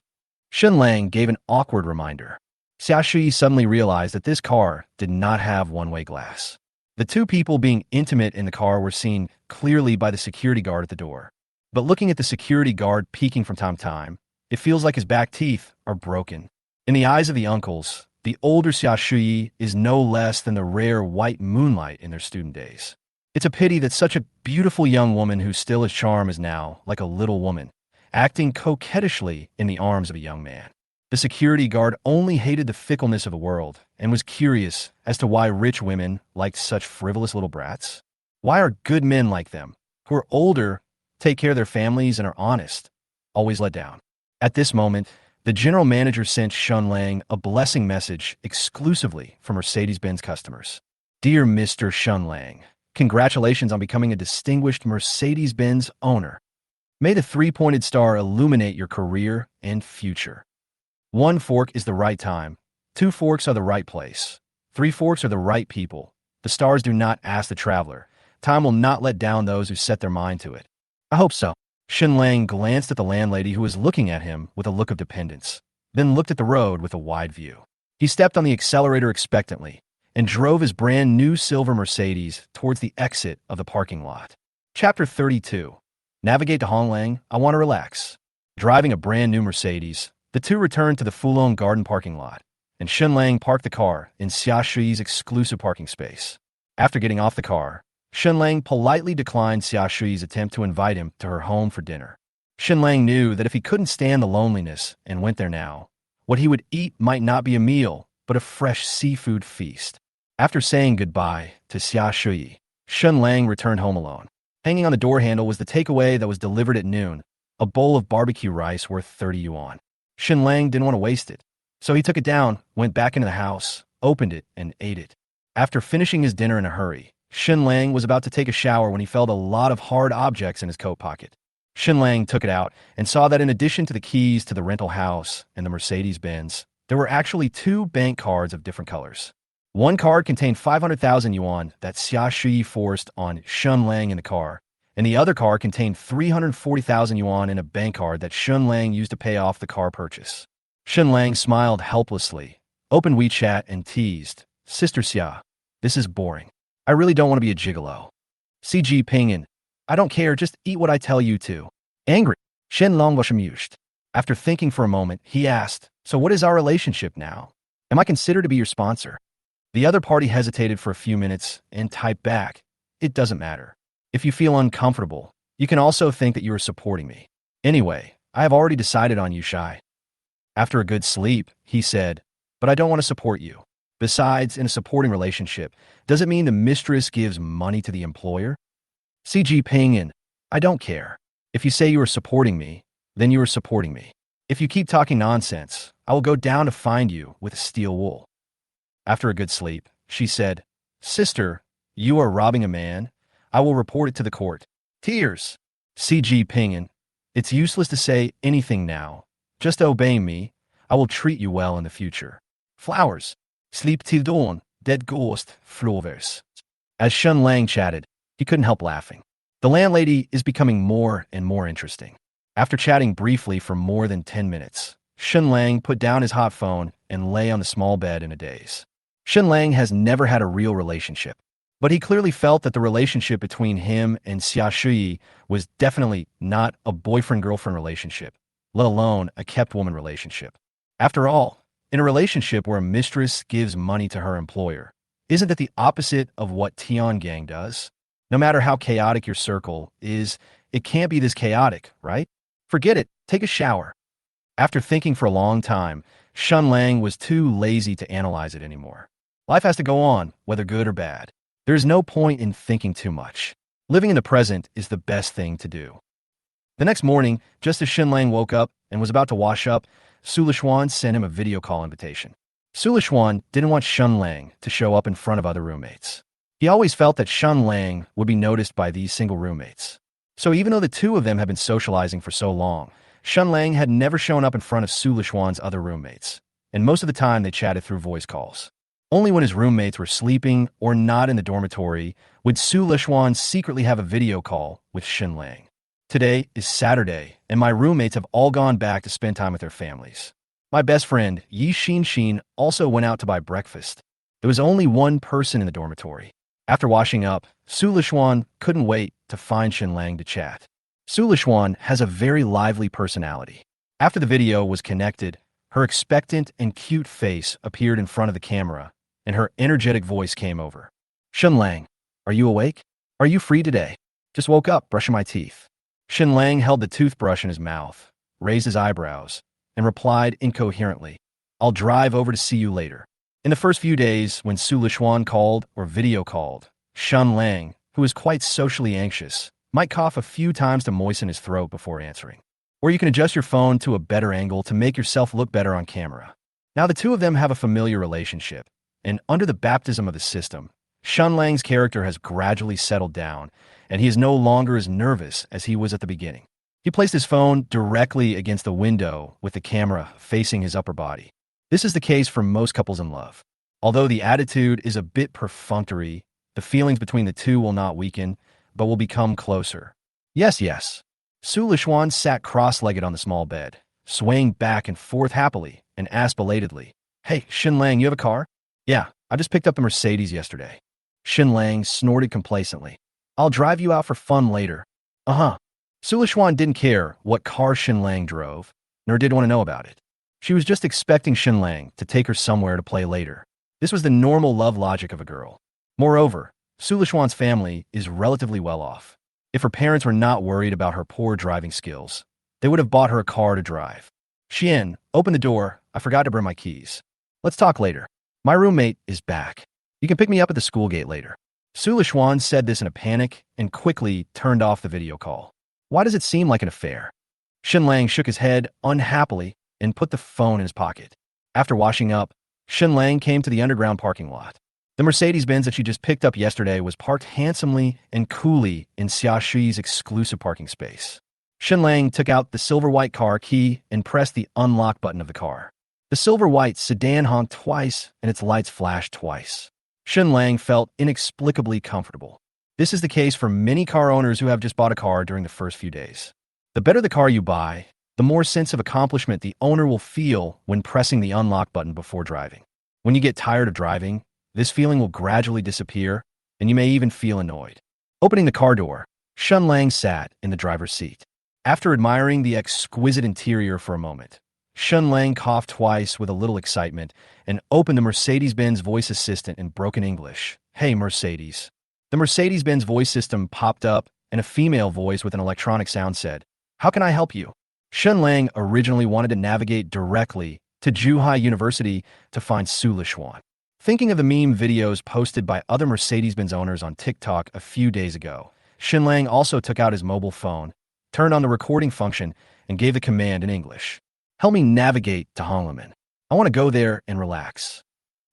Shen Lang gave an awkward reminder. Xia Shuyi suddenly realized that this car did not have one-way glass. The two people being intimate in the car were seen clearly by the security guard at the door. But looking at the security guard peeking from time to time, it feels like his back teeth are broken. In the eyes of the uncles, the older Xia Shuyi is no less than the rare white moonlight in their student days. It's a pity that such a beautiful young woman who still has charm is now like a little woman, acting coquettishly in the arms of a young man. The security guard only hated the fickleness of the world and was curious as to why rich women liked such frivolous little brats. Why are good men like them, who are older, take care of their families, and are honest, always let down? At this moment, The general manager sent Shen Lang a blessing message exclusively for Mercedes-Benz customers. Dear Mr. Shen Lang, congratulations on becoming a distinguished Mercedes-Benz owner. May the three-pointed star illuminate your career and future. 1 fork is the right time. 2 forks are the right place. 3 forks are the right people. The stars do not ask the traveler. Time will not let down those who set their mind to it. I hope so. Shen Lang glanced at the landlady who was looking at him with a look of dependence, then looked at the road with a wide view. He stepped on the accelerator expectantly and drove his brand new silver Mercedes towards the exit of the parking lot. Chapter 32. Navigate to Hong Lang, I want to relax. Driving a brand new Mercedes, the two returned to the Fulong Garden parking lot, and Shen Lang parked the car in Xia Shui's exclusive parking space. After getting off the car, Shen Lang politely declined Xia Shui's attempt to invite him to her home for dinner. Shen Lang knew that if he couldn't stand the loneliness and went there now, what he would eat might not be a meal, but a fresh seafood feast. After saying goodbye to Xia Shui, Shen Lang returned home alone. Hanging on the door handle was the takeaway that was delivered at noon, a bowl of barbecue rice worth 30 yuan. Shen Lang didn't want to waste it, so he took it down, went back into the house, opened it, and ate it. After finishing his dinner in a hurry, Shen Lang was about to take a shower when he felt a lot of hard objects in his coat pocket. Shen Lang took it out and saw that in addition to the keys to the rental house and the Mercedes-Benz, there were actually 2 bank cards of different colors. One card contained 500,000 yuan that Xia Shui forced on Shen Lang in the car, and the other card contained 340,000 yuan in a bank card that Shen Lang used to pay off the car purchase. Shen Lang smiled helplessly, opened WeChat and teased, Sister Xia, this is boring. I really don't want to be a gigolo. CG Pingin, I don't care, just eat what I tell you to. Angry, Shen Lang was amused. After thinking for a moment, he asked, so what is our relationship now? Am I considered to be your sponsor? The other party hesitated for a few minutes and typed back, it doesn't matter. If you feel uncomfortable, you can also think that you are supporting me. Anyway, I have already decided on you, Shai. After a good sleep, he said, but I don't want to support you. Besides, in a supporting relationship, does it mean the mistress gives money to the employer? CG Pingin, I don't care. If you say you are supporting me, then you are supporting me. If you keep talking nonsense, I will go down to find you with a steel wool. After a good sleep, she said, Sister, you are robbing a man. I will report it to the court. Tears. CG Pingin, it's useless to say anything now. Just obey me. I will treat you well in the future. Flowers. Sleep till dawn. Dead ghost. Flowers. As Shen Lang chatted, he couldn't help laughing. The landlady is becoming more and more interesting. After chatting briefly for more than 10 minutes, Shen Lang put down his hot phone and lay on the small bed in a daze. Shen Lang has never had a real relationship, but he clearly felt that the relationship between him and Xia Shui was definitely not a boyfriend-girlfriend relationship, let alone a kept woman relationship. After all, in a relationship where a mistress gives money to her employer, isn't that the opposite of what Tian Gang does? No matter how chaotic your circle is, it can't be this chaotic, right? Forget it. Take a shower. After thinking for a long time, Shen Lang was too lazy to analyze it anymore. Life has to go on, whether good or bad. There is no point in thinking too much. Living in the present is the best thing to do. The next morning, just as Shen Lang woke up and was about to wash up, Su Lishuan sent him a video call invitation. Su Lishuan didn't want Shen Lang to show up in front of other roommates. He always felt that Shen Lang would be noticed by these single roommates. So even though the two of them had been socializing for so long, Shen Lang had never shown up in front of Su Lishuan's other roommates, and most of the time they chatted through voice calls. Only when his roommates were sleeping or not in the dormitory would Su Lishuan secretly have a video call with Shen Lang. Today is Saturday, and my roommates have all gone back to spend time with their families. My best friend, Yi Xin, also went out to buy breakfast. There was only one person in the dormitory. After washing up, Su Lishuan couldn't wait to find Shen Lang to chat. Su Lishuan has a very lively personality. After the video was connected, her expectant and cute face appeared in front of the camera, and her energetic voice came over. Shen Lang, are you awake? Are you free today? Just woke up, brushing my teeth. Shen Lang held the toothbrush in his mouth, raised his eyebrows, and replied incoherently, I'll drive over to see you later. In the first few days, when Su Lishuan called or video called, Shen Lang, who is quite socially anxious, might cough a few times to moisten his throat before answering. or you can adjust your phone to a better angle to make yourself look better on camera. Now the two of them have a familiar relationship, and under the baptism of the system, Shen Lang's character has gradually settled down, and he is no longer as nervous as he was at the beginning. He placed his phone directly against the window with the camera facing his upper body. This is the case for most couples in love. Although the attitude is a bit perfunctory, the feelings between the two will not weaken, but will become closer. Yes, yes. Su Lishuan sat cross-legged on the small bed, swaying back and forth happily, and asked belatedly, "Hey, Shen Lang, you have a car?" "Yeah, I just picked up the Mercedes yesterday." Shen Lang snorted complacently. "I'll drive you out for fun later." "Uh-huh." Su Lishuan didn't care what car Shen Lang drove, nor did want to know about it. She was just expecting Shen Lang to take her somewhere to play later. This was the normal love logic of a girl. Moreover, Su Lishuan's family is relatively well off. If her parents were not worried about her poor driving skills, they would have bought her a car to drive. "Xian, open the door. I forgot to bring my keys. Let's talk later. My roommate is back. You can pick me up at the school gate later." Su Lishuan said this in a panic and quickly turned off the video call. Why does it seem like an affair? Shen Lang shook his head unhappily and put the phone in his pocket. After washing up, Shen Lang came to the underground parking lot. The Mercedes-Benz that she just picked up yesterday was parked handsomely and coolly in Xiaoxi's exclusive parking space. Shen Lang took out the silver-white car key and pressed the unlock button of the car. The silver-white sedan honked twice and its lights flashed twice. Shen Lang felt inexplicably comfortable. This is the case for many car owners who have just bought a car during the first few days. The better the car you buy, the more sense of accomplishment the owner will feel when pressing the unlock button before driving. When you get tired of driving, this feeling will gradually disappear, and you may even feel annoyed. Opening the car door, Shen Lang sat in the driver's seat. After admiring the exquisite interior for a moment, Shen Lang coughed twice with a little excitement and opened the Mercedes-Benz voice assistant in broken English. "Hey, Mercedes." The Mercedes-Benz voice system popped up, and a female voice with an electronic sound said, "How can I help you?" Shen Lang originally wanted to navigate directly to Zhuhai University to find Su Lishuan. Thinking of the meme videos posted by other Mercedes-Benz owners on TikTok a few days ago, Shen Lang also took out his mobile phone, turned on the recording function, and gave the command in English. "Help me navigate to Hongleman. I want to go there and relax."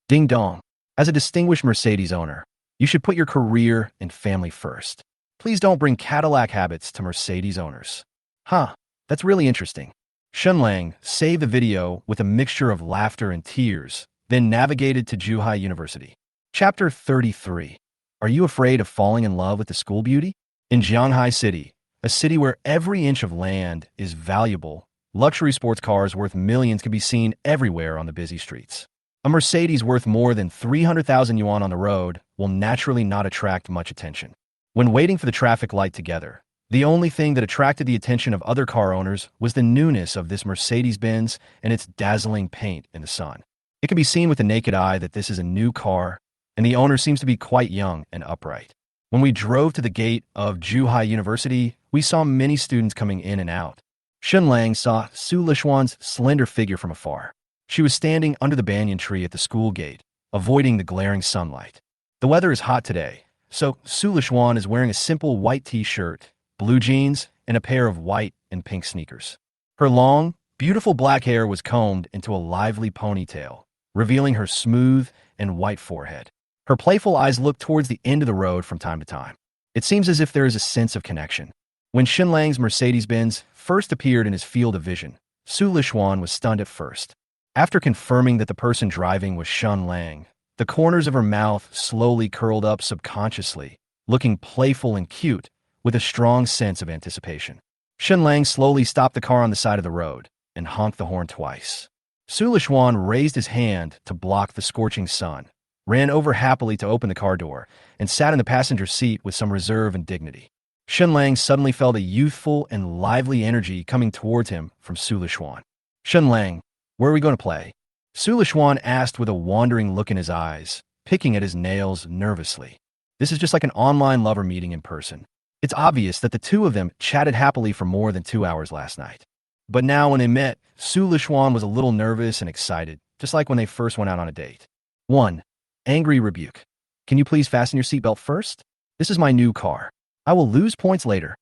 Ding dong. As a distinguished Mercedes owner, you should put your career and family first. Please don't bring Cadillac habits to Mercedes owners. Huh, that's really interesting. Shen Lang saved the video with a mixture of laughter and tears, then navigated to Zhuhai University. Chapter 33. Are you afraid of falling in love with the school beauty? In Jianghai City, a city where every inch of land is valuable, luxury sports cars worth millions can be seen everywhere on the busy streets. A Mercedes worth more than 300,000 yuan on the road will naturally not attract much attention. When waiting for the traffic light together, the only thing that attracted the attention of other car owners was the newness of this Mercedes-Benz and its dazzling paint in the sun. It can be seen with the naked eye that this is a new car, and the owner seems to be quite young and upright. When we drove to the gate of Zhuhai University, we saw many students coming in and out. Shen Lang saw Su Lishuan's slender figure from afar. She was standing under the banyan tree at the school gate, avoiding the glaring sunlight. The weather is hot today, so Su Lishuan is wearing a simple white t-shirt, blue jeans, and a pair of white and pink sneakers. Her long, beautiful black hair was combed into a lively ponytail, revealing her smooth and white forehead. Her playful eyes look towards the end of the road from time to time. It seems as if there is a sense of connection. When Shen Lang's Mercedes-Benz first appeared in his field of vision, Su Lishuan was stunned at first. After confirming that the person driving was Shen Lang, the corners of her mouth slowly curled up subconsciously, looking playful and cute, with a strong sense of anticipation. Shen Lang slowly stopped the car on the side of the road and honked the horn twice. Su Lishuan raised his hand to block the scorching sun, ran over happily to open the car door, and sat in the passenger seat with some reserve and dignity. Shen Lang suddenly felt a youthful and lively energy coming towards him from Su Lishuan. "Shen Lang, where are we going to play?" Su Lishuan asked with a wandering look in his eyes, picking at his nails nervously. This is just like an online lover meeting in person. It's obvious that the two of them chatted happily for more than 2 hours last night. But now when they met, Su Lishuan was a little nervous and excited, just like when they first went out on a date. 1. Angry rebuke. "Can you please fasten your seatbelt first? This is my new car. I will lose points later."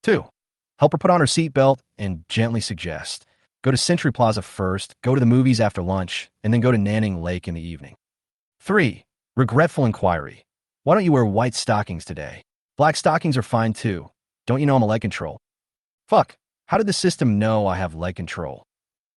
2. Help her put on her seatbelt and gently suggest, go to Century Plaza first, go to the movies after lunch, and then go to Nanning Lake in the evening. 3. Regretful inquiry. Why don't you wear white stockings today? Black stockings are fine too. Don't you know I'm a leg control? Fuck. How did the system know I have leg control?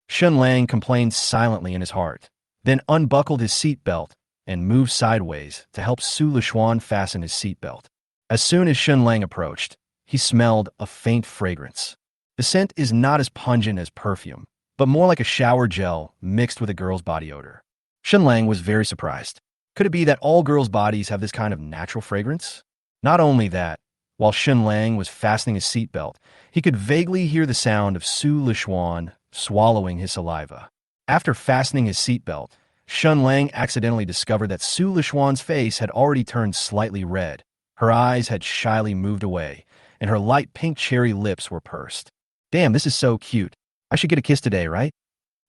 Shen Lang complained silently in his heart, then unbuckled his seatbelt and moved sideways to help Su Lishuan fasten his seatbelt. As soon as Shen Lang approached, he smelled a faint fragrance. The scent is not as pungent as perfume, but more like a shower gel mixed with a girl's body odor. Shen Lang was very surprised. Could it be that all girls' bodies have this kind of natural fragrance? Not only that, while Shen Lang was fastening his seatbelt, he could vaguely hear the sound of Su Lishuan swallowing his saliva. After fastening his seatbelt, Shen Lang accidentally discovered that Su Lishuan's face had already turned slightly red. Her eyes had shyly moved away, and her light pink cherry lips were pursed. Damn, this is so cute. I should get a kiss today, right?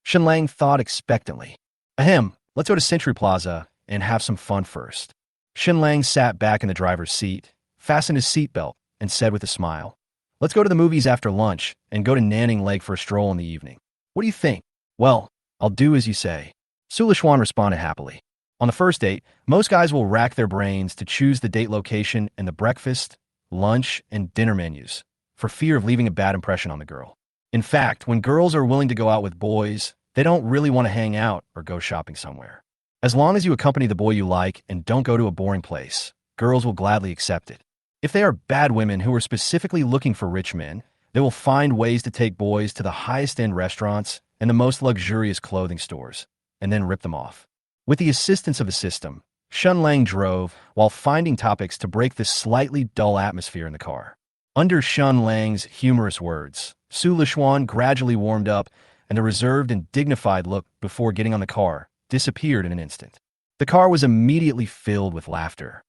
Shen Lang thought expectantly. Ahem, let's go to Century Plaza and have some fun first. Shen Lang sat back in the driver's seat, fastened his seatbelt, and said with a smile, let's go to the movies after lunch and go to Nanning Lake for a stroll in the evening. What do you think? Well, I'll do as you say. Su Lishuan responded happily. On the first date, most guys will rack their brains to choose the date location and the breakfast, lunch, and dinner menus, for fear of leaving a bad impression on the girl. In fact, when girls are willing to go out with boys, they don't really want to hang out or go shopping somewhere. As long as you accompany the boy you like and don't go to a boring place, girls will gladly accept it. If they are bad women who are specifically looking for rich men, they will find ways to take boys to the highest-end restaurants and the most luxurious clothing stores, and then rip them off. With the assistance of a system, Shen Lang drove while finding topics to break the slightly dull atmosphere in the car. Under Shen Lang's humorous words, Su Lishuan gradually warmed up, and the reserved and dignified look before getting on the car disappeared in an instant. The car was immediately filled with laughter.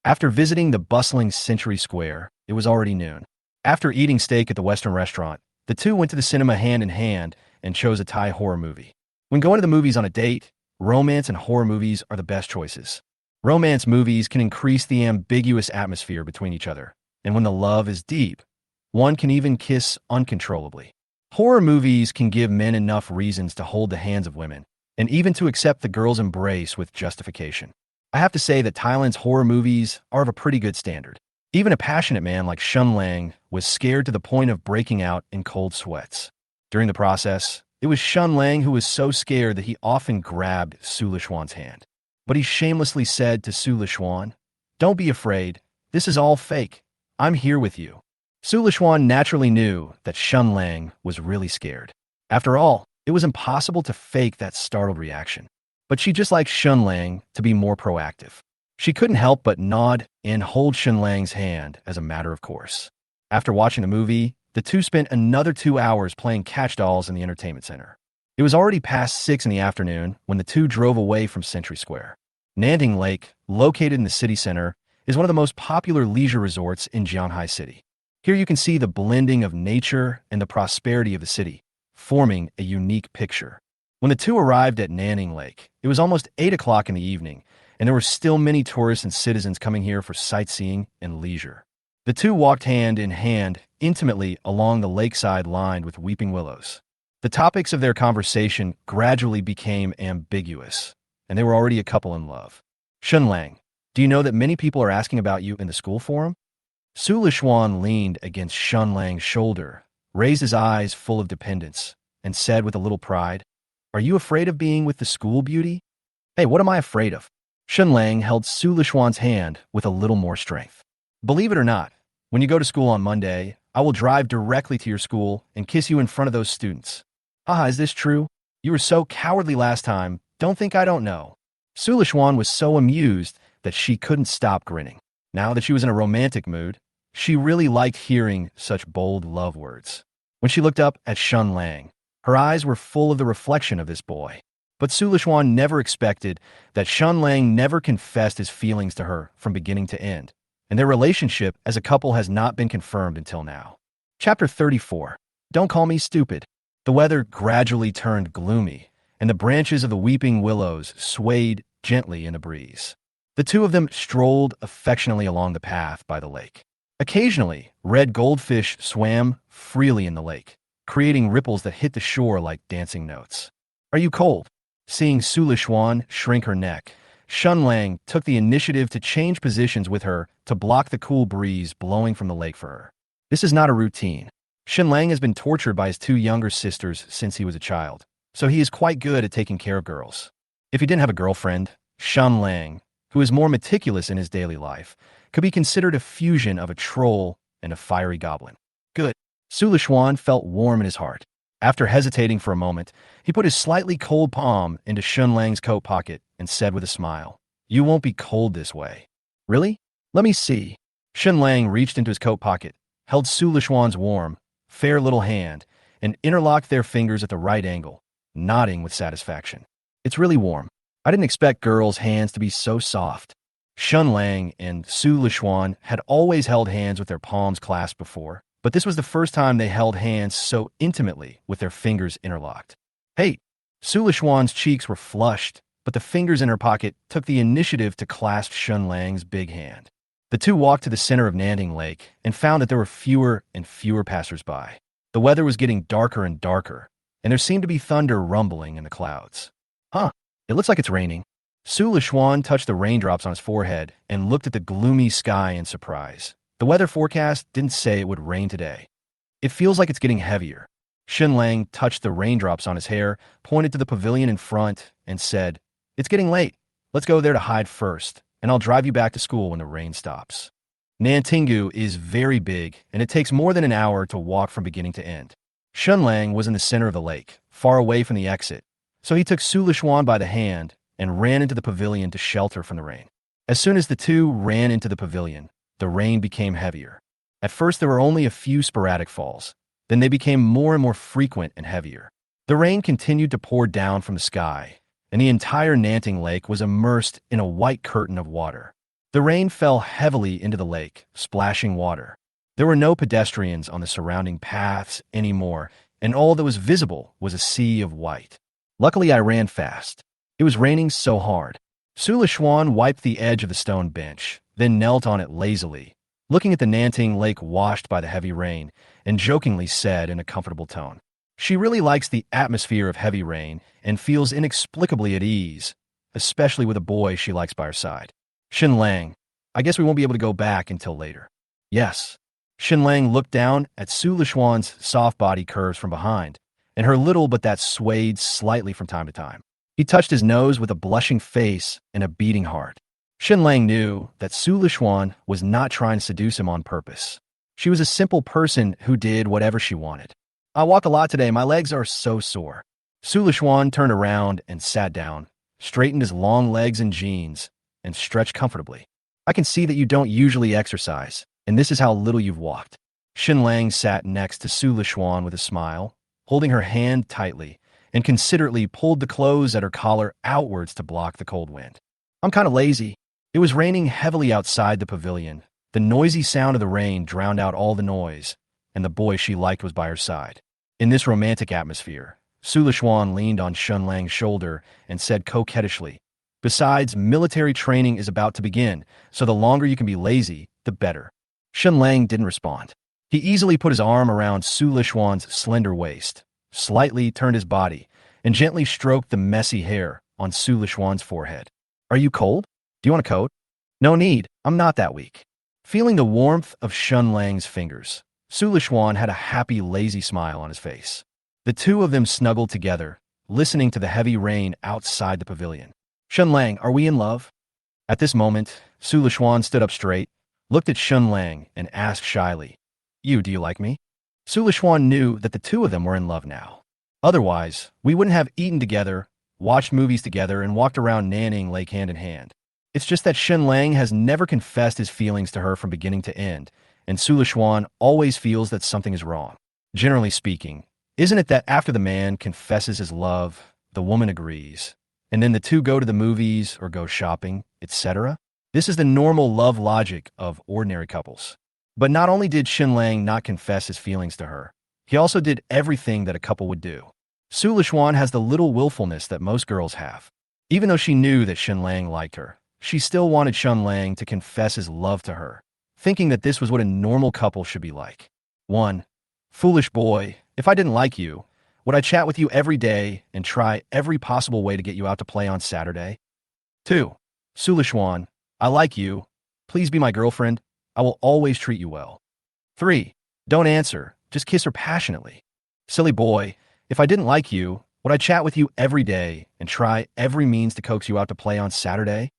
After visiting the bustling Century Square, it was already noon. After eating steak at the Western restaurant, the two went to the cinema hand in hand and chose a Thai horror movie. When going to the movies on a date, romance and horror movies are the best choices. Romance movies can increase the ambiguous atmosphere between each other, and when the love is deep, one can even kiss uncontrollably. Horror movies can give men enough reasons to hold the hands of women, and even to accept the girl's embrace with justification. I have to say that Thailand's horror movies are of a pretty good standard. Even a passionate man like Shen Lang was scared to the point of breaking out in cold sweats. During the process, it was Shen Lang who was so scared that he often grabbed Su Lishuan's hand. But he shamelessly said to Su Lishuan, "Don't be afraid. This is all fake. I'm here with you." Su Lishuan naturally knew that Shen Lang was really scared. After all, it was impossible to fake that startled reaction. But she just liked Shen Lang to be more proactive. She couldn't help but nod and hold Shen Lang's hand as a matter of course. After watching the movie, the two spent another 2 hours playing catch dolls in the entertainment center. It was already past 6 in the afternoon when the two drove away from Century Square. Nanning Lake, located in the city center, is one of the most popular leisure resorts in Jianghai City. Here you can see the blending of nature and the prosperity of the city, forming a unique picture. When the two arrived at Nanning Lake, it was almost 8 o'clock in the evening, and there were still many tourists and citizens coming here for sightseeing and leisure. The two walked hand in hand intimately along the lakeside lined with weeping willows. The topics of their conversation gradually became ambiguous, and they were already a couple in love. Shen Lang, do you know that many people are asking about you in the school forum? Su Lishuan leaned against Shen Lang's shoulder, raised his eyes full of dependence, and said with a little pride, "Are you afraid of being with the school beauty?" "Hey, what am I afraid of?" Shen Lang held Su Lishuan's hand with a little more strength. "Believe it or not, when you go to school on Monday, I will drive directly to your school and kiss you in front of those students." "Haha, is this true? You were so cowardly last time. Don't think I don't know." Su Lishuan was so amused that she couldn't stop grinning. Now that she was in a romantic mood, she really liked hearing such bold love words. When she looked up at Shen Lang, her eyes were full of the reflection of this boy. But Su Lishuan never expected that Shen Lang never confessed his feelings to her from beginning to end, and their relationship as a couple has not been confirmed until now. Chapter 34. Don't call me stupid. The weather gradually turned gloomy, and the branches of the weeping willows swayed gently in a breeze. The two of them strolled affectionately along the path by the lake. Occasionally, red goldfish swam freely in the lake, creating ripples that hit the shore like dancing notes. Are you cold? Seeing Su Lishuan shrink her neck, Shen Lang took the initiative to change positions with her to block the cool breeze blowing from the lake for her. This is not a routine. Shen Lang has been tortured by his two younger sisters since he was a child, so he is quite good at taking care of girls. If he didn't have a girlfriend, Shen Lang, who is more meticulous in his daily life, could be considered a fusion of a troll and a fiery goblin. Good. Su Lishuan felt warm in his heart. After hesitating for a moment, he put his slightly cold palm into Shen Lang's coat pocket and said with a smile, "You won't be cold this way." "Really? Let me see." Shen Lang reached into his coat pocket, held Su Lishuan's warm, fair little hand, and interlocked their fingers at the right angle, nodding with satisfaction. "It's really warm. I didn't expect girls' hands to be so soft." Shen Lang and Su Lishuan had always held hands with their palms clasped before, but this was the first time they held hands so intimately with their fingers interlocked. "Hey!" Su Lishuan's cheeks were flushed, but the fingers in her pocket took the initiative to clasp Shen Lang's big hand. The two walked to the center of Nanting Lake and found that there were fewer and fewer passersby. The weather was getting darker and darker, and there seemed to be thunder rumbling in the clouds. "Huh, it looks like it's raining." Su Lishuan touched the raindrops on his forehead and looked at the gloomy sky in surprise. The weather forecast didn't say it would rain today. "It feels like it's getting heavier." Shen Lang touched the raindrops on his hair, pointed to the pavilion in front, and said, "It's getting late. Let's go there to hide first, and I'll drive you back to school when the rain stops." Nantingu is very big, and it takes more than an hour to walk from beginning to end. Shen Lang was in the center of the lake, far away from the exit, so he took Su Lishuan by the hand and ran into the pavilion to shelter from the rain. As soon as the two ran into the pavilion, the rain became heavier. At first, there were only a few sporadic falls. Then they became more and more frequent and heavier. The rain continued to pour down from the sky, and the entire Nanting Lake was immersed in a white curtain of water. The rain fell heavily into the lake, splashing water. There were no pedestrians on the surrounding paths anymore, and all that was visible was a sea of white. Luckily, I ran fast. It was raining so hard. Su Lishuan wiped the edge of the stone bench, then knelt on it lazily, looking at the Nanting Lake washed by the heavy rain, and jokingly said in a comfortable tone, "She really likes the atmosphere of heavy rain and feels inexplicably at ease, especially with a boy she likes by her side." Shen Lang, "I guess we won't be able to go back until later." "Yes." Shen Lang looked down at Su Lishuan's soft body curves from behind, and her little but that swayed slightly from time to time. He touched his nose with a blushing face and a beating heart. Shen Lang knew that Su Lishuan was not trying to seduce him on purpose. She was a simple person who did whatever she wanted. "I walk a lot today. My legs are so sore." Su Lishuan turned around and sat down, straightened his long legs and jeans, and stretched comfortably. "I can see that you don't usually exercise, and this is how little you've walked." Shen Lang sat next to Su Lishuan with a smile, holding her hand tightly, and considerately pulled the clothes at her collar outwards to block the cold wind. "I'm kind of lazy." It was raining heavily outside the pavilion. The noisy sound of the rain drowned out all the noise, and the boy she liked was by her side. In this romantic atmosphere, Su Lishuan leaned on Shen Lang's shoulder and said coquettishly, "Besides, military training is about to begin, so the longer you can be lazy, the better." Shen Lang didn't respond. He easily put his arm around Su Lishuan's slender waist, slightly turned his body, and gently stroked the messy hair on Su Lishuan's forehead. "Are you cold? Do you want a coat?" "No need. I'm not that weak." Feeling the warmth of Shen Lang's fingers, Su Lishuan had a happy, lazy smile on his face. The two of them snuggled together, listening to the heavy rain outside the pavilion. "Shen Lang, are we in love?" At this moment, Su Lishuan stood up straight, looked at Shen Lang, and asked shyly, Do you like me?" Su Lishuan knew that the two of them were in love now. Otherwise, we wouldn't have eaten together, watched movies together, and walked around Nanning Lake hand in hand. It's just that Shen Lang has never confessed his feelings to her from beginning to end, and Su Lishuan always feels that something is wrong. Generally speaking, isn't it that after the man confesses his love, the woman agrees, and then the two go to the movies or go shopping, etc.? This is the normal love logic of ordinary couples. But not only did Shen Lang not confess his feelings to her, he also did everything that a couple would do. Su Lishuan has the little willfulness that most girls have. Even though she knew that Shen Lang liked her, she still wanted Shen Lang to confess his love to her, thinking that this was what a normal couple should be like. 1. Foolish boy, if I didn't like you, would I chat with you every day and try every possible way to get you out to play on Saturday? 2. Sulishwan, I like you. Please be my girlfriend. I will always treat you well. 3. Don't answer. Just kiss her passionately. Silly boy, if I didn't like you, would I chat with you every day and try every means to coax you out to play on Saturday?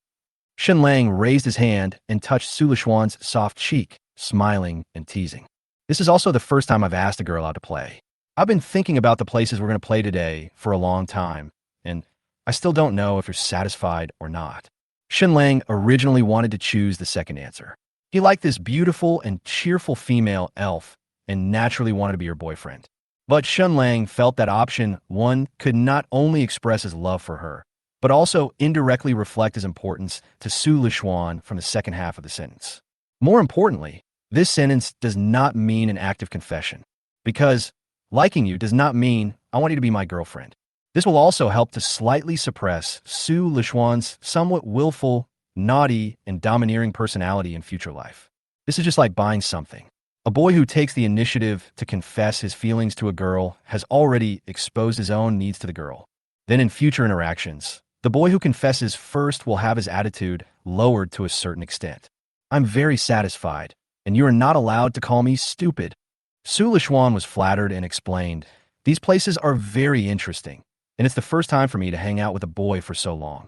Shen Lang raised his hand and touched Sulishwan's soft cheek, smiling and teasing. This is also the first time I've asked a girl out to play. I've been thinking about the places we're going to play today for a long time, and I still don't know if you're satisfied or not. Shen Lang originally wanted to choose the second answer. He liked this beautiful and cheerful female elf and naturally wanted to be her boyfriend. But Shen Lang felt that option 1 could not only express his love for her, but also indirectly reflect his importance to Su Lishuan from the second half of the sentence. More importantly, this sentence does not mean an active confession, because liking you does not mean I want you to be my girlfriend. This will also help to slightly suppress Su Lishuan's somewhat willful, naughty, and domineering personality in future life. This is just like buying something. A boy who takes the initiative to confess his feelings to a girl has already exposed his own needs to the girl. Then in future interactions, the boy who confesses first will have his attitude lowered to a certain extent. I'm very satisfied, and you are not allowed to call me stupid. Su Lishuan was flattered and explained, these places are very interesting, and it's the first time for me to hang out with a boy for so long.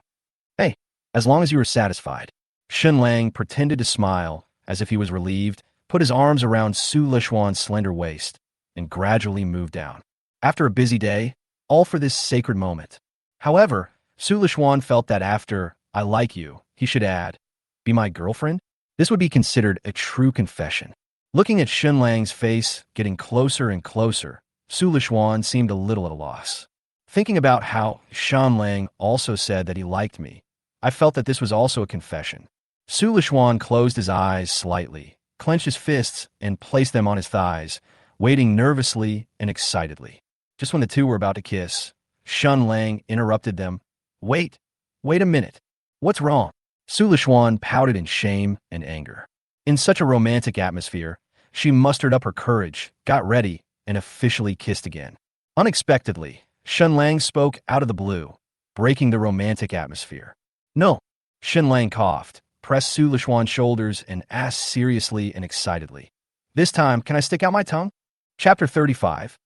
Hey, as long as you are satisfied. Shen Lang pretended to smile as if he was relieved, put his arms around Su Lishuan's slender waist, and gradually moved down. After a busy day, all for this sacred moment. However, Su Lishuan felt that after, I like you, he should add, be my girlfriend? This would be considered a true confession. Looking at Shen Lang's face, getting closer and closer, Su Lishuan seemed a little at a loss. Thinking about how Shen Lang also said that he liked me, I felt that this was also a confession. Su Lishuan closed his eyes slightly, clenched his fists, and placed them on his thighs, waiting nervously and excitedly. Just when the two were about to kiss, Shen Lang interrupted them. Wait a minute. What's wrong? Su Lishuan pouted in shame and anger. In such a romantic atmosphere, she mustered up her courage, got ready, and officially kissed again. Unexpectedly, Shen Lang spoke out of the blue, breaking the romantic atmosphere. No. Shen Lang coughed, pressed Su Lishuan's shoulders, and asked seriously and excitedly. This time, can I stick out my tongue? Chapter 35.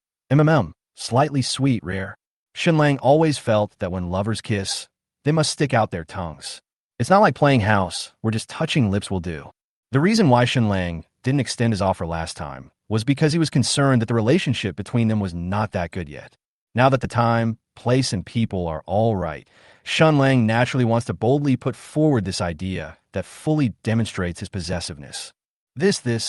Slightly sweet, rare. Shen Lang always felt that when lovers kiss, they must stick out their tongues. It's not like playing house, where just touching lips will do. The reason why Shen Lang didn't extend his offer last time was because he was concerned that the relationship between them was not that good yet. Now that the time, place, and people are all right, Shen Lang naturally wants to boldly put forward this idea that fully demonstrates his possessiveness. The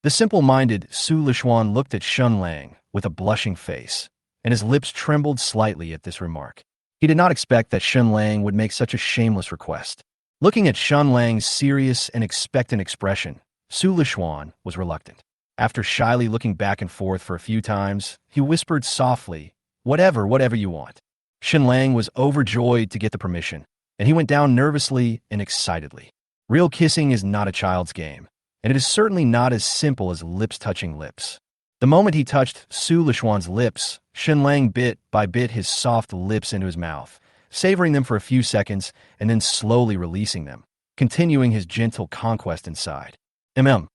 simple-minded Su Lishuan looked at Shen Lang with a blushing face, and his lips trembled slightly at this remark. He did not expect that Shen Lang would make such a shameless request. Looking at Shen Lang's serious and expectant expression, Su Lishuan was reluctant. After shyly looking back and forth for a few times, he whispered softly, whatever you want. Shen Lang was overjoyed to get the permission, and he went down nervously and excitedly. Real kissing is not a child's game, and it is certainly not as simple as lips touching lips. The moment he touched Su Lishuan's lips, Shen Lang bit by bit his soft lips into his mouth, savoring them for a few seconds and then slowly releasing them, continuing his gentle conquest inside.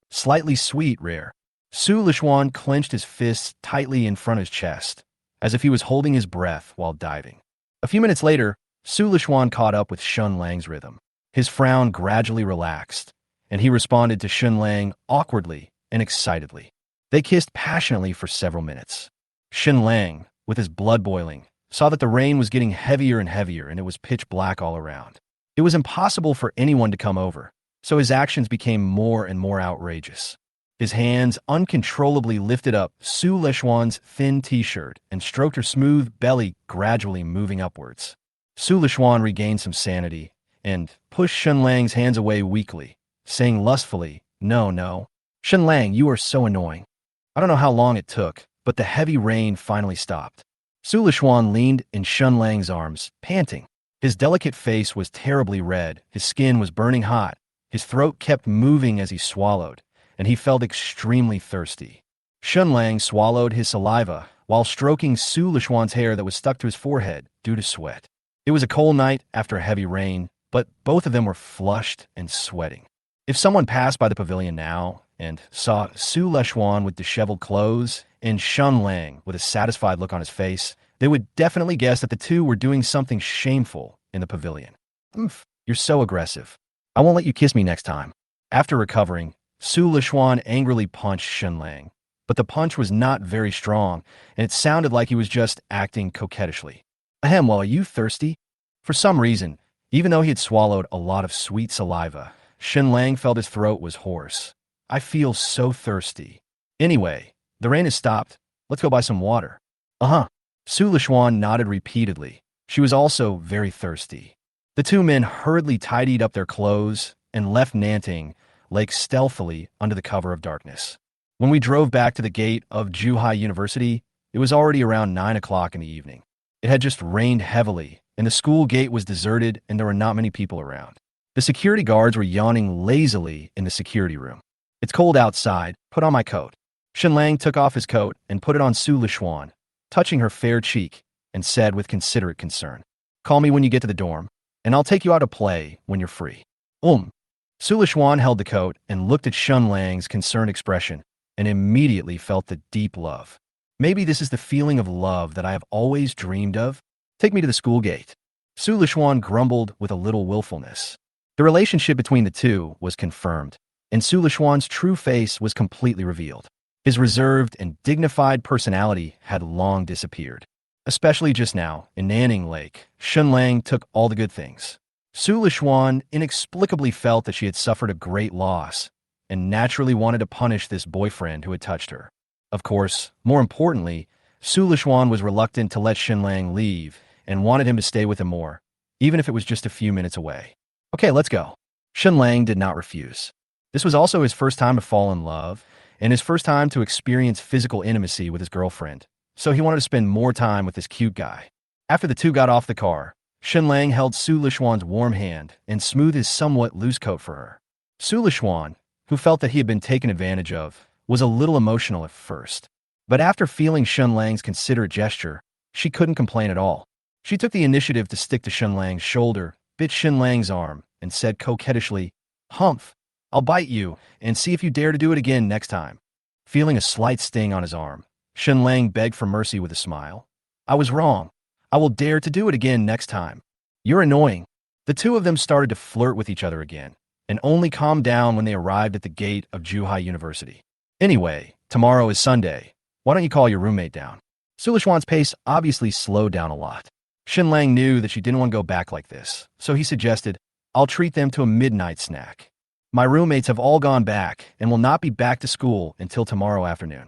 Slightly sweet, rare. Su Lishuan clenched his fists tightly in front of his chest, as if he was holding his breath while diving. A few minutes later, Su Lishuan caught up with Shen Lang's rhythm. His frown gradually relaxed, and he responded to Shen Lang awkwardly and excitedly. They kissed passionately for several minutes. Shen Lang, with his blood boiling, saw that the rain was getting heavier and heavier and it was pitch black all around. It was impossible for anyone to come over, so his actions became more and more outrageous. His hands uncontrollably lifted up Su Lishuan's thin t-shirt and stroked her smooth belly, gradually moving upwards. Su Lishuan regained some sanity and pushed Shen Lang's hands away weakly, saying lustfully, No. Shen Lang, you are so annoying. I don't know how long it took, but the heavy rain finally stopped. Su Lishuan leaned in Shen Lang's arms, panting. His delicate face was terribly red, his skin was burning hot, his throat kept moving as he swallowed, and he felt extremely thirsty. Shen Lang swallowed his saliva while stroking Su Lishuan's hair that was stuck to his forehead due to sweat. It was a cold night after a heavy rain, but both of them were flushed and sweating. If someone passed by the pavilion now and saw Su Lishuan with disheveled clothes and Shen Lang with a satisfied look on his face, they would definitely guess that the two were doing something shameful in the pavilion. "Oomph, you're so aggressive. I won't let you kiss me next time." After recovering, Su Lishuan angrily punched Shen Lang, but the punch was not very strong, and it sounded like he was just acting coquettishly. "Ahem, well, are you thirsty?" For some reason, even though he had swallowed a lot of sweet saliva, Shen Lang felt his throat was hoarse. "I feel so thirsty. Anyway, the rain has stopped. Let's go buy some water." "Uh-huh." Su Lishuan nodded repeatedly. She was also very thirsty. The two men hurriedly tidied up their clothes and left Nanting Lake stealthily under the cover of darkness. When we drove back to the gate of Zhuhai University, it was already around 9 o'clock in the evening. It had just rained heavily, and the school gate was deserted and there were not many people around. The security guards were yawning lazily in the security room. "It's cold outside. Put on my coat." Shen Lang took off his coat and put it on Su Lishuan, touching her fair cheek, and said with considerate concern, "Call me when you get to the dorm, and I'll take you out to play when you're free." Su Lishuan held the coat and looked at Shen Lang's concerned expression and immediately felt the deep love. "Maybe this is the feeling of love that I have always dreamed of. Take me to the school gate." Su Lishuan grumbled with a little willfulness. The relationship between the two was confirmed, and Su Lishuan's true face was completely revealed. His reserved and dignified personality had long disappeared. Especially just now, in Nanning Lake, Shen Lang took all the good things. Su Lishuan inexplicably felt that she had suffered a great loss and naturally wanted to punish this boyfriend who had touched her. Of course, more importantly, Su Lishuan was reluctant to let Shen Lang leave and wanted him to stay with him more, even if it was just a few minutes away. "Okay, let's go." Shen Lang did not refuse. This was also his first time to fall in love and his first time to experience physical intimacy with his girlfriend, so he wanted to spend more time with this cute guy. After the two got off the car, Shen Lang held Su Lishuan's warm hand and smoothed his somewhat loose coat for her. Su Lishuan, who felt that he had been taken advantage of, was a little emotional at first. But after feeling Shen Lang's considerate gesture, she couldn't complain at all. She took the initiative to stick to Shen Lang's shoulder, bit Shen Lang's arm, and said coquettishly, "Humph, I'll bite you and see if you dare to do it again next time." Feeling a slight sting on his arm, Shen Lang begged for mercy with a smile. "I was wrong. I will dare to do it again next time." "You're annoying." The two of them started to flirt with each other again, and only calmed down when they arrived at the gate of Zhuhai University. "Anyway, tomorrow is Sunday. Why don't you call your roommate down?" Su Lishuan's pace obviously slowed down a lot. Shen Lang knew that she didn't want to go back like this, so he suggested, "I'll treat them to a midnight snack. My roommates have all gone back and will not be back to school until tomorrow afternoon."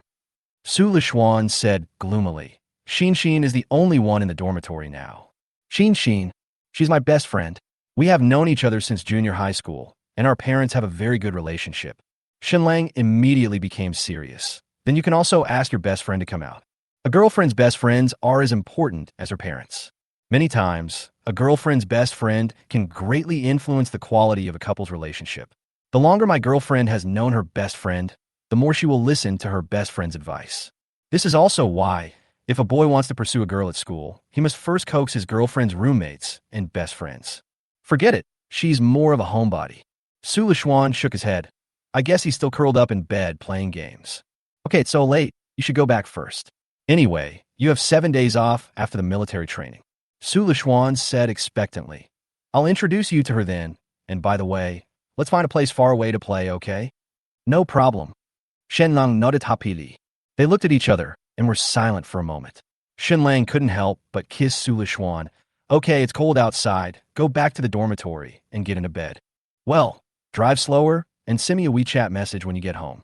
Su Lishuan said gloomily, Xin is the only one in the dormitory now." Xin, she's my best friend. We have known each other since junior high school, and our parents have a very good relationship." Shen Lang immediately became serious. "Then you can also ask your best friend to come out." A girlfriend's best friends are as important as her parents. Many times, a girlfriend's best friend can greatly influence the quality of a couple's relationship. The longer my girlfriend has known her best friend, the more she will listen to her best friend's advice. This is also why, if a boy wants to pursue a girl at school, he must first coax his girlfriend's roommates and best friends. "Forget it. She's more of a homebody." Su Lishuan shook his head. "I guess he's still curled up in bed playing games." "Okay, it's so late. You should go back first. Anyway, you have 7 days off after the military training." Su Lishuan said expectantly. "I'll introduce you to her then. And by the way, let's find a place far away to play, okay?" "No problem." Shen Lang nodded happily. They looked at each other and were silent for a moment. Shen Lang couldn't help but kiss Su Lishuan. "Okay, it's cold outside. Go back to the dormitory and get into bed. Well, drive slower and send me a WeChat message when you get home."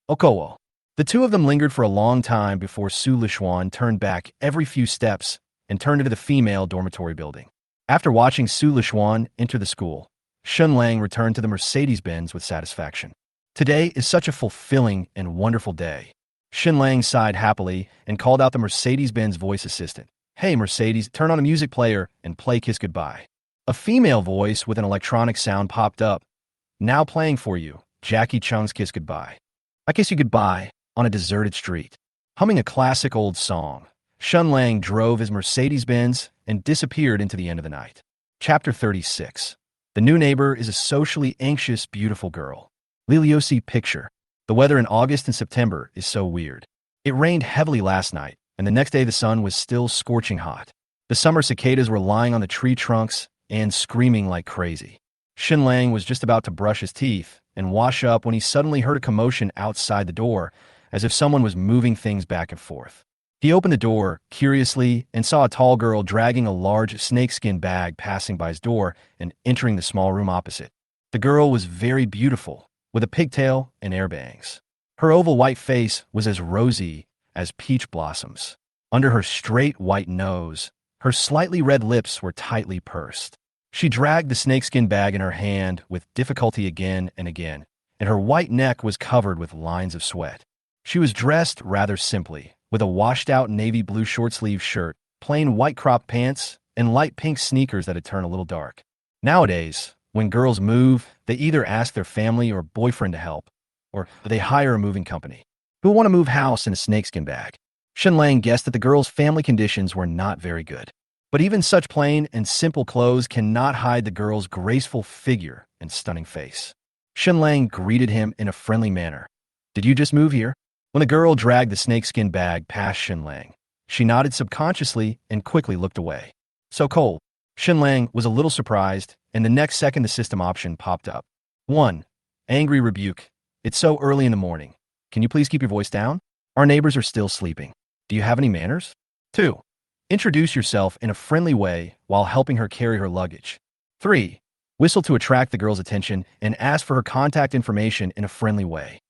"Okowo." The two of them lingered for a long time before Su Lishuan turned back every few steps and turned into the female dormitory building. After watching Su Lishuan enter the school, Shen Lang returned to the Mercedes-Benz with satisfaction. Today is such a fulfilling and wonderful day. Shen Lang sighed happily and called out the Mercedes-Benz voice assistant. "Hey, Mercedes, turn on a music player and play Kiss Goodbye." A female voice with an electronic sound popped up. "Now playing for you, Jackie Chung's Kiss Goodbye." "I kiss you goodbye, on a deserted street. Humming a classic old song, Shen Lang drove his Mercedes-Benz and disappeared into the end of the night. Chapter 36. The new neighbor is a socially anxious, beautiful girl. Liliosi picture. The weather in August and September is so weird. It rained heavily last night, and the next day the sun was still scorching hot. The summer cicadas were lying on the tree trunks and screaming like crazy. Shen Lang was just about to brush his teeth and wash up when he suddenly heard a commotion outside the door, as if someone was moving things back and forth. He opened the door, curiously, and saw a tall girl dragging a large snakeskin bag passing by his door and entering the small room opposite. The girl was very beautiful, with a pigtail and air bangs. Her oval white face was as rosy as peach blossoms. Under her straight white nose, her slightly red lips were tightly pursed. She dragged the snakeskin bag in her hand with difficulty again and again, and her white neck was covered with lines of sweat. She was dressed rather simply, with a washed-out navy blue short-sleeved shirt, plain white crop pants, and light pink sneakers that had turned a little dark. Nowadays, when girls move, they either ask their family or boyfriend to help, or they hire a moving company. Who want to move house in a snakeskin bag? Shen Lang guessed that the girl's family conditions were not very good. But even such plain and simple clothes cannot hide the girl's graceful figure and stunning face. Shen Lang greeted him in a friendly manner. "Did you just move here?" When the girl dragged the snakeskin bag past Shen Lang, she nodded subconsciously and quickly looked away. "So cold." Shen Lang was a little surprised, and the next second the system option popped up. 1. Angry rebuke. "It's so early in the morning. Can you please keep your voice down? Our neighbors are still sleeping. Do you have any manners?" 2. Introduce yourself in a friendly way while helping her carry her luggage. 3. Whistle to attract the girl's attention and ask for her contact information in a friendly way.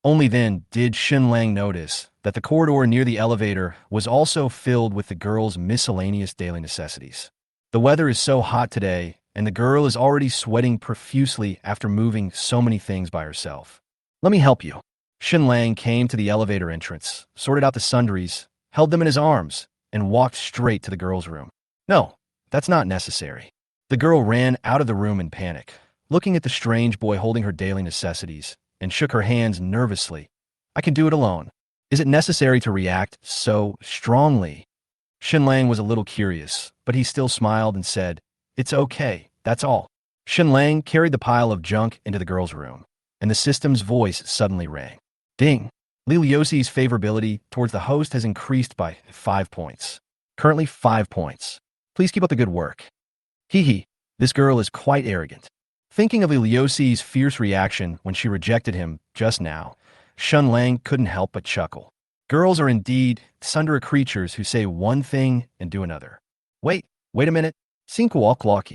Only then did Shen Lang notice that the corridor near the elevator was also filled with the girl's miscellaneous daily necessities. The weather is so hot today, and the girl is already sweating profusely after moving so many things by herself. "Let me help you." Shen Lang came to the elevator entrance, sorted out the sundries, held them in his arms, and walked straight to the girl's room. "No, that's not necessary." The girl ran out of the room in panic, looking at the strange boy holding her daily necessities, and shook her hands nervously. "I can do it alone. Is it necessary to react so strongly?" Shen Lang was a little curious, but he still smiled and said, "It's okay, that's all." Shen Lang carried the pile of junk into the girl's room, and the system's voice suddenly rang. Ding! Liliosi's favorability towards the host has increased by 5 points. Currently 5 points. Please keep up the good work. Hee hee, this girl is quite arrogant. Thinking of Liliosi's fierce reaction when she rejected him just now, Shen Lang couldn't help but chuckle. Girls are indeed tsundere creatures who say one thing and do another. Wait a minute. Cinco o'clock.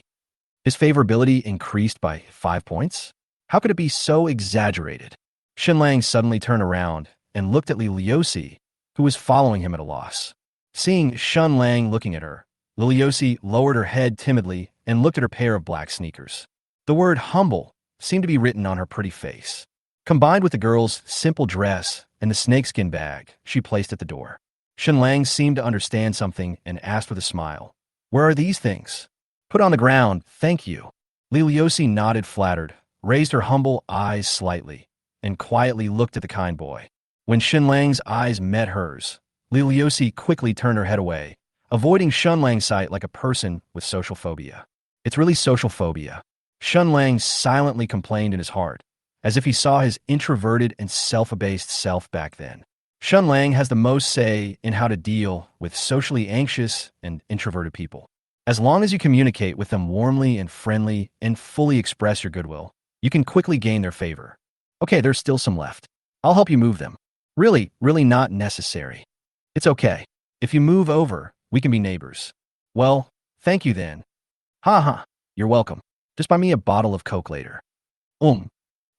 His favorability increased by 5 points? How could it be so exaggerated? Shen Lang suddenly turned around and looked at Liliosi, who was following him at a loss. Seeing Shen Lang looking at her, Liliosi lowered her head timidly and looked at her pair of black sneakers. The word humble seemed to be written on her pretty face. Combined with the girl's simple dress and the snakeskin bag she placed at the door, Shen Lang seemed to understand something and asked with a smile, "Where are these things?" "Put on the ground, thank you." Liliosi nodded flattered, raised her humble eyes slightly, and quietly looked at the kind boy. When Shen Lang's eyes met hers, Liliosi quickly turned her head away, avoiding Shen Lang's sight like a person with social phobia. It's really social phobia. Shen Lang silently complained in his heart, as if he saw his introverted and self-abased self back then. Shen Lang has the most say in how to deal with socially anxious and introverted people. As long as you communicate with them warmly and friendly and fully express your goodwill, you can quickly gain their favor. Okay, there's still some left. I'll help you move them. Really not necessary. It's okay. If you move over, we can be neighbors. Well, thank you then. You're welcome. Just buy me a bottle of Coke later.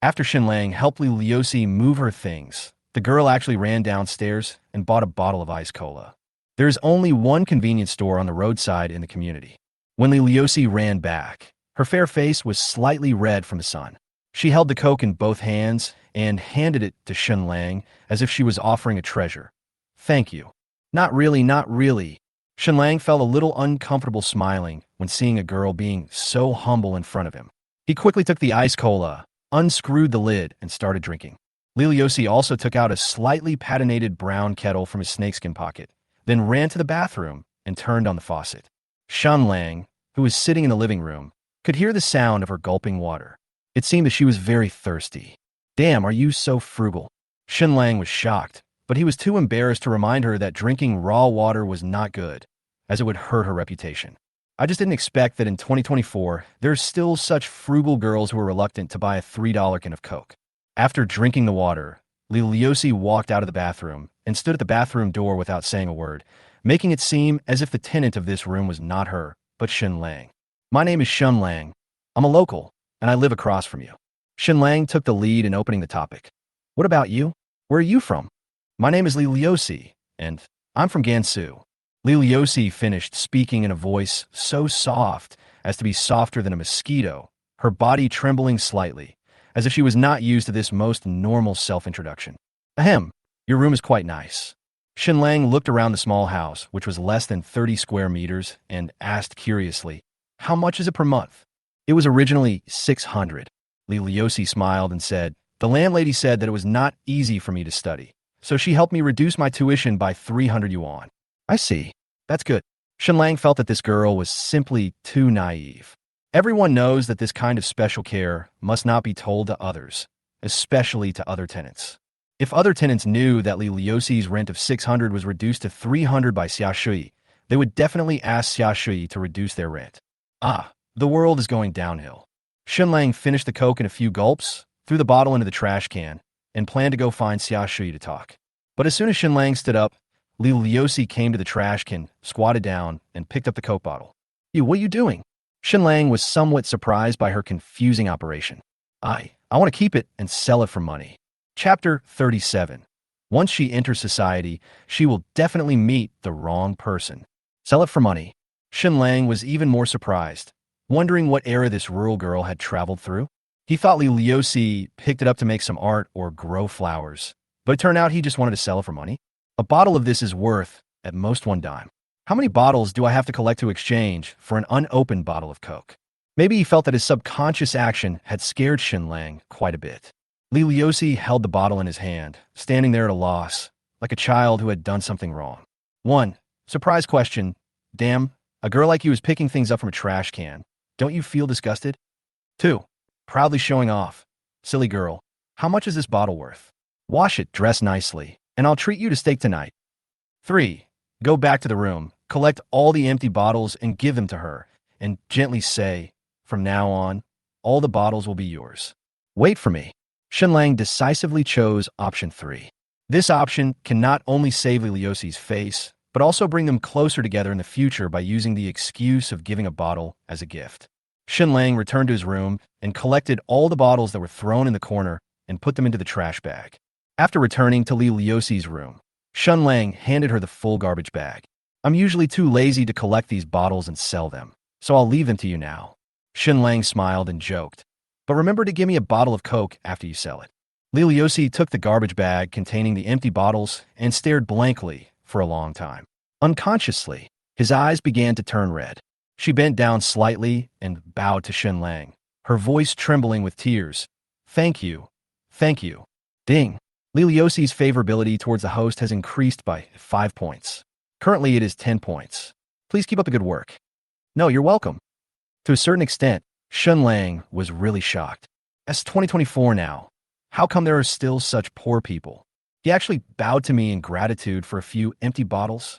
After Shen Lang helped Liliosi move her things, the girl actually ran downstairs and bought a bottle of ice cola. There is only one convenience store on the roadside in the community. When Liliosi ran back, her fair face was slightly red from the sun. She held the Coke in both hands and handed it to Shen Lang as if she was offering a treasure. "Thank you." Not really. Shen Lang felt a little uncomfortable smiling when seeing a girl being so humble in front of him. He quickly took the ice cola, unscrewed the lid, and started drinking. Liliosi also took out a slightly patinated brown kettle from his snakeskin pocket, then ran to the bathroom and turned on the faucet. Shen Lang, who was sitting in the living room, could hear the sound of her gulping water. It seemed that she was very thirsty. Damn, are you so frugal? Shen Lang was shocked, but he was too embarrassed to remind her that drinking raw water was not good, as it would hurt her reputation. I just didn't expect that in 2024, there's still such frugal girls who are reluctant to buy a $3 can of Coke. After drinking the water, Liliosi walked out of the bathroom and stood at the bathroom door without saying a word, making it seem as if the tenant of this room was not her, but Shen Lang. My name is Shen Lang. I'm a local, and I live across from you. Shen Lang took the lead in opening the topic. What about you? Where are you from? My name is Liliosi, and I'm from Gansu. Liliosi finished speaking in a voice so soft as to be softer than a mosquito, her body trembling slightly, as if she was not used to this most normal self-introduction. Ahem, your room is quite nice. Shen Lang looked around the small house, which was less than 30 square meters, and asked curiously, how much is it per month? It was originally 600. Liliosi smiled and said, the landlady said that it was not easy for me to study, so she helped me reduce my tuition by 300 yuan. I see. That's good. Shen Lang felt that this girl was simply too naive. Everyone knows that this kind of special care must not be told to others, especially to other tenants. If other tenants knew that Liliosi's rent of 600 was reduced to 300 by Xia Shui, they would definitely ask Xia Shui to reduce their rent. Ah, the world is going downhill. Shen Lang finished the Coke in a few gulps, threw the bottle into the trash can, and planned to go find Xia Shui to talk. But as soon as Shen Lang stood up, Liliosi came to the trash can, squatted down, and picked up the Coke bottle. What are you doing? Shen Lang was somewhat surprised by her confusing operation. I want to keep it and sell it for money. Chapter 37. Once she enters society, she will definitely meet the wrong person. Sell it for money. Shen Lang was even more surprised, wondering what era this rural girl had traveled through. He thought Liliosi picked it up to make some art or grow flowers, but it turned out he just wanted to sell it for money. A bottle of this is worth, at most, 1 dime. How many bottles do I have to collect to exchange for an unopened bottle of Coke? Maybe he felt that his subconscious action had scared Shen Lang quite a bit. Liliosi held the bottle in his hand, standing there at a loss, like a child who had done something wrong. 1. Surprise question. Damn, a girl like you is picking things up from a trash can. Don't you feel disgusted? 2. Proudly showing off. Silly girl. How much is this bottle worth? Wash it, dress nicely, and I'll treat you to steak tonight. 3. Go back to the room, collect all the empty bottles and give them to her, and gently say, from now on, all the bottles will be yours. Wait for me. Shen Lang decisively chose option 3. This option can not only save Liliosi's face, but also bring them closer together in the future by using the excuse of giving a bottle as a gift. Shen Lang returned to his room and collected all the bottles that were thrown in the corner and put them into the trash bag. After returning to Liliosi's room, Shen Lang handed her the full garbage bag. I'm usually too lazy to collect these bottles and sell them, so I'll leave them to you now. Shen Lang smiled and joked, but remember to give me a bottle of Coke after you sell it. Liliosi took the garbage bag containing the empty bottles and stared blankly for a long time. Unconsciously, his eyes began to turn red. She bent down slightly and bowed to Shen Lang, her voice trembling with tears. Thank you. Thank you. Ding. Liliosi's favorability towards the host has increased by 5 points. Currently, it is 10 points. Please keep up the good work. No, you're welcome. To a certain extent, Shen Lang was really shocked. It's 2024 now. How come there are still such poor people? He actually bowed to me in gratitude for a few empty bottles.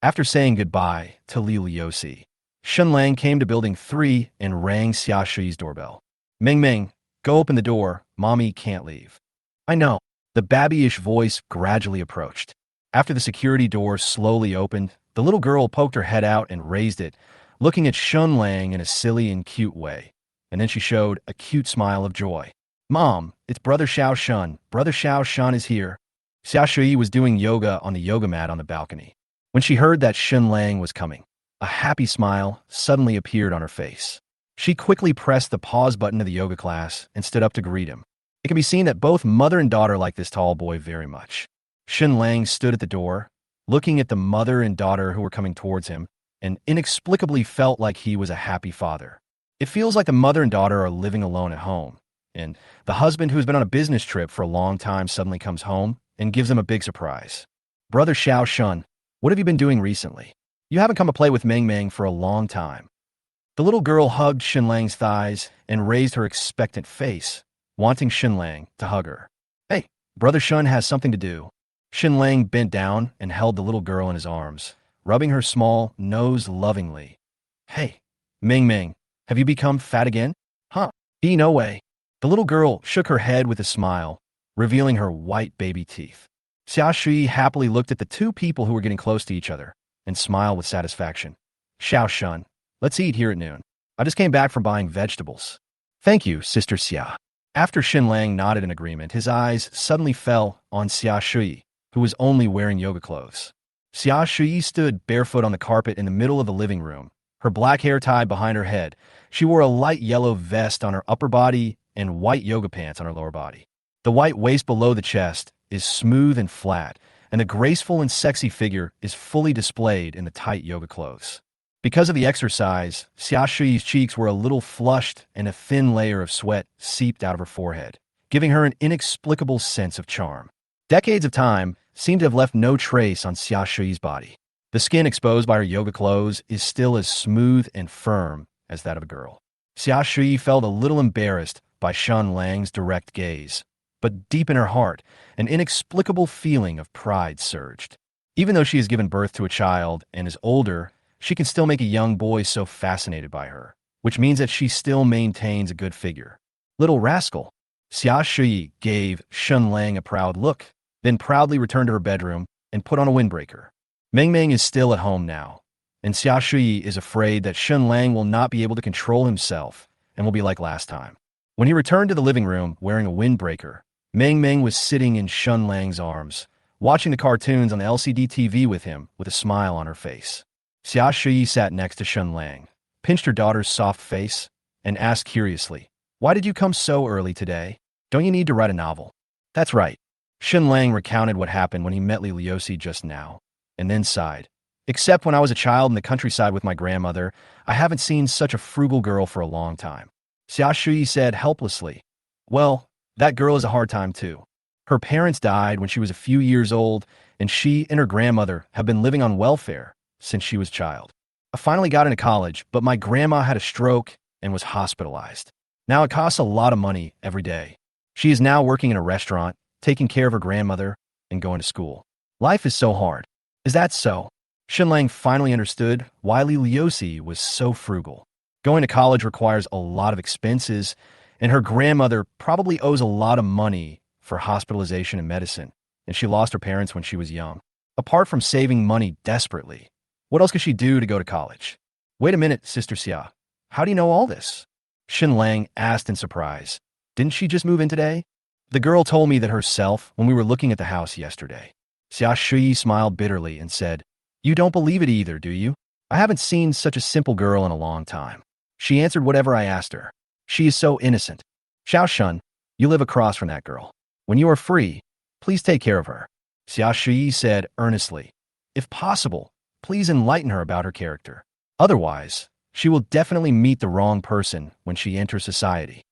After saying goodbye to Liliosi, Shen Lang came to Building 3 and rang Xia Shui's doorbell. Ming Ming, go open the door. Mommy can't leave. I know. The babyish voice gradually approached. After the security door slowly opened, the little girl poked her head out and raised it, looking at Shen Lang in a silly and cute way. And then she showed a cute smile of joy. Mom, it's Brother Xiao Shun. Brother Xiao Shun is here. Xia Shui was doing yoga on the yoga mat on the balcony. When she heard that Shen Lang was coming, a happy smile suddenly appeared on her face. She quickly pressed the pause button of the yoga class and stood up to greet him. It can be seen that both mother and daughter like this tall boy very much. Shen Lang stood at the door, looking at the mother and daughter who were coming towards him, and inexplicably felt like he was a happy father. It feels like the mother and daughter are living alone at home, And the husband who's been on a business trip for a long time suddenly comes home and gives him a big surprise. Brother Xiao Shun, what have you been doing recently? You haven't come to play with Meng Meng for a long time. The little girl hugged Shen Lang's thighs and raised her expectant face, wanting Shen Lang to hug her. Hey, Brother Shun has something to do. Shen Lang bent down and held the little girl in his arms, rubbing her small nose lovingly. Hey, Meng Meng, have you become fat again? Huh? No way. The little girl shook her head with a smile, revealing her white baby teeth. Xia Shui happily looked at the two people who were getting close to each other and smiled with satisfaction. Xiao Shun, let's eat here at noon. I just came back from buying vegetables. Thank you, Sister Xia. After Shen Lang nodded in agreement, his eyes suddenly fell on Xia Shui, who was only wearing yoga clothes. Xia Shui stood barefoot on the carpet in the middle of the living room, her black hair tied behind her head. She wore a light yellow vest on her upper body and white yoga pants on her lower body. The white waist below the chest is smooth and flat, and the graceful and sexy figure is fully displayed in the tight yoga clothes. Because of the exercise, Xia Shui's cheeks were a little flushed and a thin layer of sweat seeped out of her forehead, giving her an inexplicable sense of charm. Decades of time seemed to have left no trace on Xia Shui's body. The skin exposed by her yoga clothes is still as smooth and firm as that of a girl. Xia Shui felt a little embarrassed by Shen Lang's direct gaze, but deep in her heart, an inexplicable feeling of pride surged. Even though she has given birth to a child and is older, she can still make a young boy so fascinated by her, which means that she still maintains a good figure. Little rascal. Xia Shui gave Shen Lang a proud look, then proudly returned to her bedroom and put on a windbreaker. Meng Meng is still at home now, and Xia Shui is afraid that Shen Lang will not be able to control himself and will be like last time. When he returned to the living room wearing a windbreaker, Meng Meng was sitting in Shen Lang's arms, watching the cartoons on the LCD TV with him with a smile on her face. Xia Shui sat next to Shen Lang, pinched her daughter's soft face, and asked curiously, "Why did you come so early today? Don't you need to write a novel?" "That's right." Shen Lang recounted what happened when he met Li Liuxi just now, and then sighed. "Except when I was a child in the countryside with my grandmother, I haven't seen such a frugal girl for a long time." Xia Shui said helplessly, "Well, that girl has a hard time too. Her parents died when she was a few years old, and she and her grandmother have been living on welfare since she was a child. I finally got into college, but my grandma had a stroke and was hospitalized. Now it costs a lot of money every day. She is now working in a restaurant, taking care of her grandmother, and going to school. Life is so hard." "Is that so?" Shen Lang finally understood why Li Liuxi was so frugal. Going to college requires a lot of expenses, and her grandmother probably owes a lot of money for hospitalization and medicine, and she lost her parents when she was young. Apart from saving money desperately, what else could she do to go to college? "Wait a minute, Sister Xia. How do you know all this?" Shen Lang asked in surprise. "Didn't she just move in today?" "The girl told me that herself when we were looking at the house yesterday." Xia Shui smiled bitterly and said, "You don't believe it either, do you? I haven't seen such a simple girl in a long time. She answered whatever I asked her. She is so innocent. Xiao Shun, you live across from that girl. When you are free, please take care of her." Xia Shui said earnestly, "If possible, please enlighten her about her character. Otherwise, she will definitely meet the wrong person when she enters society."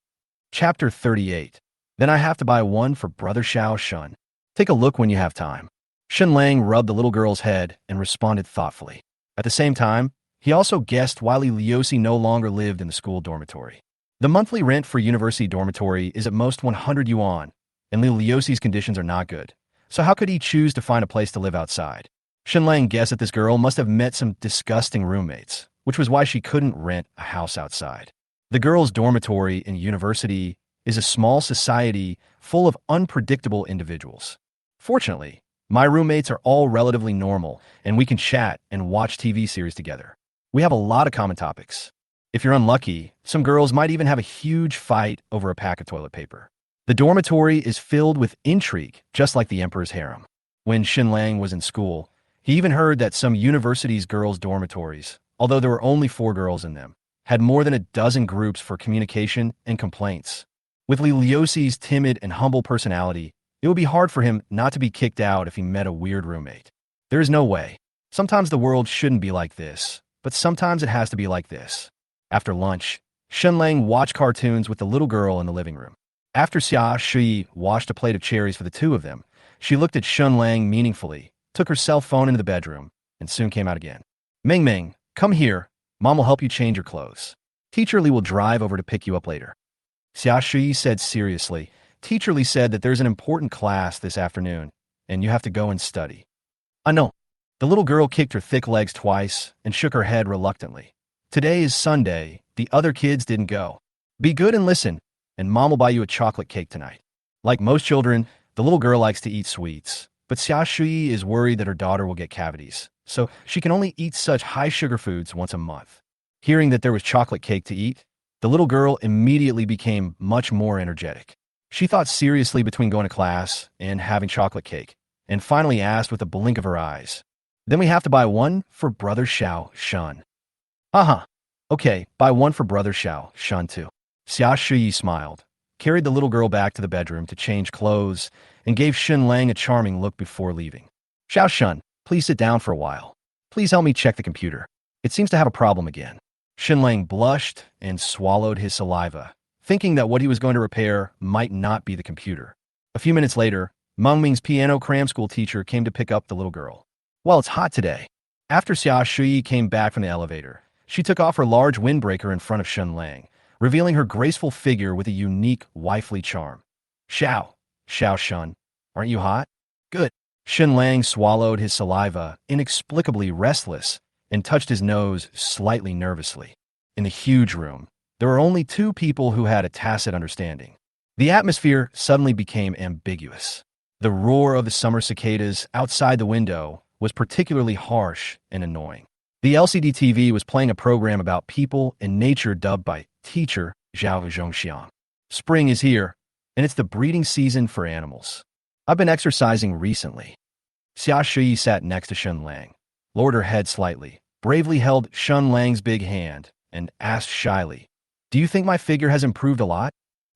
Chapter 38. Then I have to buy one for Brother Xiao Shun. Take a look when you have time. Shen Lang rubbed the little girl's head and responded thoughtfully. At the same time, he also guessed why Li Liuxi no longer lived in the school dormitory. The monthly rent for university dormitory is at most 100 yuan, and Li Liuxi's conditions are not good. So how could he choose to find a place to live outside? Shen Lang guessed that this girl must have met some disgusting roommates, which was why she couldn't rent a house outside. The girls' dormitory in university is a small society full of unpredictable individuals. Fortunately, my roommates are all relatively normal, and we can chat and watch TV series together. We have a lot of common topics. If you're unlucky, some girls might even have a huge fight over a pack of toilet paper. The dormitory is filled with intrigue, just like the emperor's harem. When Shen Lang was in school, he even heard that some universities' girls' dormitories, although there were only 4 girls in them, had more than a dozen groups for communication and complaints. With Li Liuxi's timid and humble personality, it would be hard for him not to be kicked out if he met a weird roommate. There is no way. Sometimes the world shouldn't be like this, but sometimes it has to be like this. After lunch, Shen Lang watched cartoons with the little girl in the living room. After Xia Shui washed a plate of cherries for the two of them, she looked at Shen Lang meaningfully, took her cell phone into the bedroom, and soon came out again. Ming Ming, come here. Mom will help you change your clothes. Teacher Li will drive over to pick you up later. Xia Shui said seriously. Teacher Li said that there's an important class this afternoon, and you have to go and study. I know. The little girl kicked her thick legs twice and shook her head reluctantly. Today is Sunday. The other kids didn't go. Be good and listen, and Mom will buy you a chocolate cake tonight. Like most children, the little girl likes to eat sweets, but Xia Shui is worried that her daughter will get cavities, so she can only eat such high-sugar foods once a month. Hearing that there was chocolate cake to eat, the little girl immediately became much more energetic. She thought seriously between going to class and having chocolate cake, and finally asked with a blink of her eyes, "Then we have to buy one for Brother Xiao Shun." Uh-huh. Okay, buy one for Brother Xiao Shun too. Xia Shui smiled, carried the little girl back to the bedroom to change clothes, and gave Shen Lang a charming look before leaving. Xiao Shun, please sit down for a while. Please help me check the computer. It seems to have a problem again. Shen Lang blushed and swallowed his saliva, thinking that what he was going to repair might not be the computer. A few minutes later, Meng Ming's piano cram school teacher came to pick up the little girl. Well, it's hot today. After Xia Shui came back from the elevator, she took off her large windbreaker in front of Shen Lang, revealing her graceful figure with a unique wifely charm. Xiao Shun, aren't you hot? Good. Shen Lang swallowed his saliva, inexplicably restless, and touched his nose slightly nervously. In the huge room, there were only two people who had a tacit understanding. The atmosphere suddenly became ambiguous. The roar of the summer cicadas outside the window was particularly harsh and annoying. The LCD TV was playing a program about people and nature dubbed by teacher Zhao Zhongxiang. Spring is here, and it's the breeding season for animals. I've been exercising recently. Xia Shui sat next to Shen Lang, lowered her head slightly, bravely held Shen Lang's big hand, and asked shyly, "Do you think my figure has improved a lot?"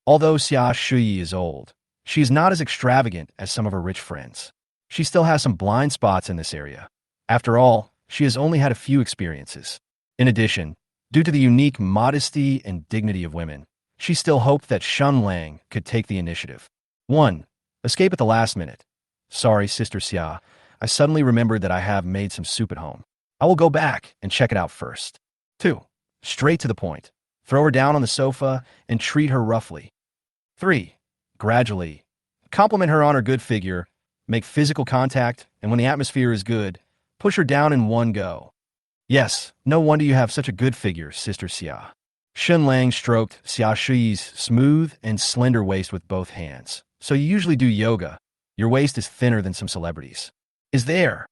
Although Xia Shui is old, she is not as extravagant as some of her rich friends. She still has some blind spots in this area. After all, she has only had a few experiences. In addition, due to the unique modesty and dignity of women, she still hoped that Shen Lang could take the initiative. 1. Escape at the last minute. Sorry, Sister Xia. I suddenly remembered that I have made some soup at home. I will go back and check it out first. 2. Straight to the point. Throw her down on the sofa and treat her roughly. 3. Gradually. Compliment her on her good figure, make physical contact, and when the atmosphere is good, push her down in one go. Yes, no wonder you have such a good figure, Sister Xia. Shen Lang stroked Xia Shui's smooth and slender waist with both hands. So you usually do yoga. Your waist is thinner than some celebrities. Is there?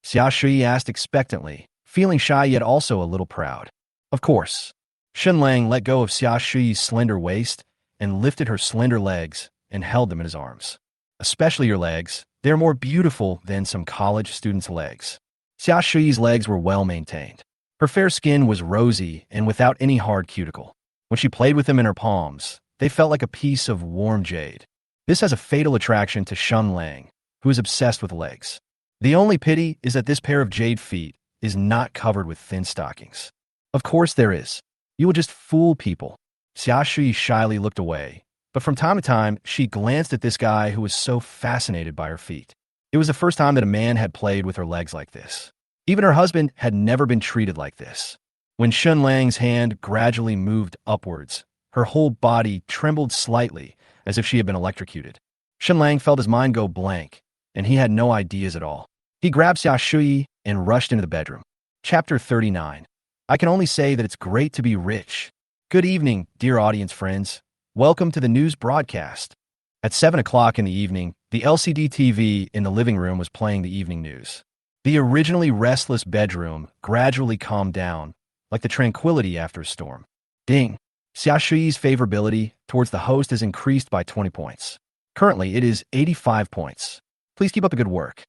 Xia Shui asked expectantly, feeling shy yet also a little proud. Of course. Shen Lang let go of Xia Shui's slender waist and lifted her slender legs and held them in his arms. Especially your legs. They're more beautiful than some college students' legs. Xia Shui's legs were well maintained. Her fair skin was rosy and without any hard cuticle. When she played with them in her palms, they felt like a piece of warm jade. This has a fatal attraction to Shen Lang, who is obsessed with legs. The only pity is that this pair of jade feet is not covered with thin stockings. Of course there is. You will just fool people. Xia Shui shyly looked away, but from time to time, she glanced at this guy who was so fascinated by her feet. It was the first time that a man had played with her legs like this. Even her husband had never been treated like this. When Shen Lang's hand gradually moved upwards, her whole body trembled slightly, as if she had been electrocuted. Shen Lang felt his mind go blank, and he had no ideas at all. He grabbed Xia Shui and rushed into the bedroom. Chapter 39. I can only say that it's great to be rich. Good evening, dear audience friends. Welcome to the news broadcast. At 7 o'clock in the evening, the LCD TV in the living room was playing the evening news. The originally restless bedroom gradually calmed down, like the tranquility after a storm. Ding! Xia Shui's favorability towards the host has increased by 20 points. Currently, it is 85 points. Please keep up the good work.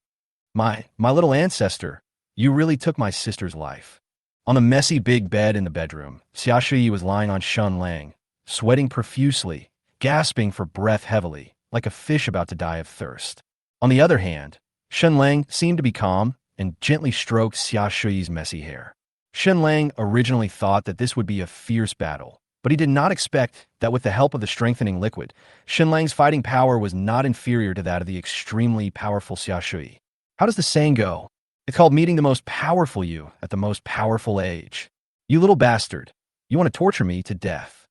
My little ancestor, you really took my sister's life. On the messy big bed in the bedroom, Xia Shui was lying on Shen Lang, sweating profusely, gasping for breath heavily, like a fish about to die of thirst. On the other hand, Shen Lang seemed to be calm and gently stroked Xia Shui's messy hair. Shen Lang originally thought that this would be a fierce battle, But he did not expect that with the help of the strengthening liquid, Shen Lang's fighting power was not inferior to that of the extremely powerful Xia Shui. How does the saying go? It's called meeting the most powerful you at the most powerful age. You little bastard, you want to torture me to death.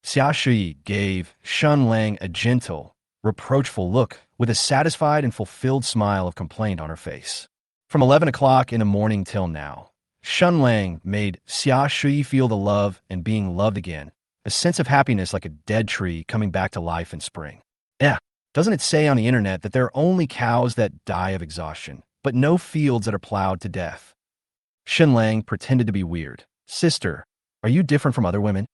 Xia Shui gave Shen Lang a gentle, reproachful look with a satisfied and fulfilled smile of complaint on her face. From 11 o'clock in the morning till now, Shen Lang made Xia Shui feel the love and being loved again, a sense of happiness like a dead tree coming back to life in spring. Yeah, doesn't it say on the internet that there are only cows that die of exhaustion, but no fields that are plowed to death? Shen Lang pretended to be weird. Sister, are you different from other women?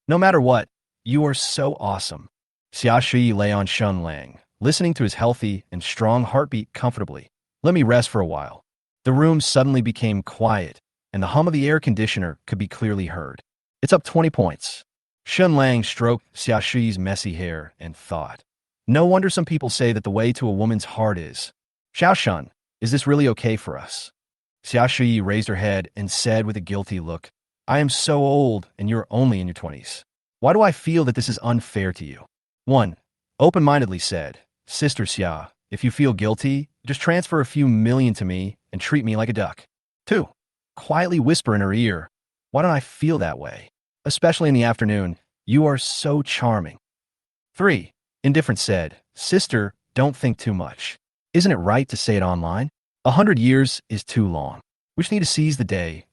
No matter what, you are so awesome. Xia Shui lay on Shen Lang, listening to his healthy and strong heartbeat comfortably. Let me rest for a while. The room suddenly became quiet, and the hum of the air conditioner could be clearly heard. It's up 20 points. Shen Lang stroked Xia Shui's messy hair and thought. No wonder some people say that the way to a woman's heart is. Xiao Shen, is this really okay for us? Xia Shui raised her head and said with a guilty look, I am so old and you're only in your 20s. Why do I feel that this is unfair to you? 1. Open-mindedly said, Sister Xia, if you feel guilty, just transfer a few million to me and treat me like a duck. 2. Quietly whisper in her ear, why don't I feel that way? Especially in the afternoon, you are so charming. 3. Indifferent said, Sister, don't think too much. Isn't it right to say it online? 100 years is too long. We just need to seize the day.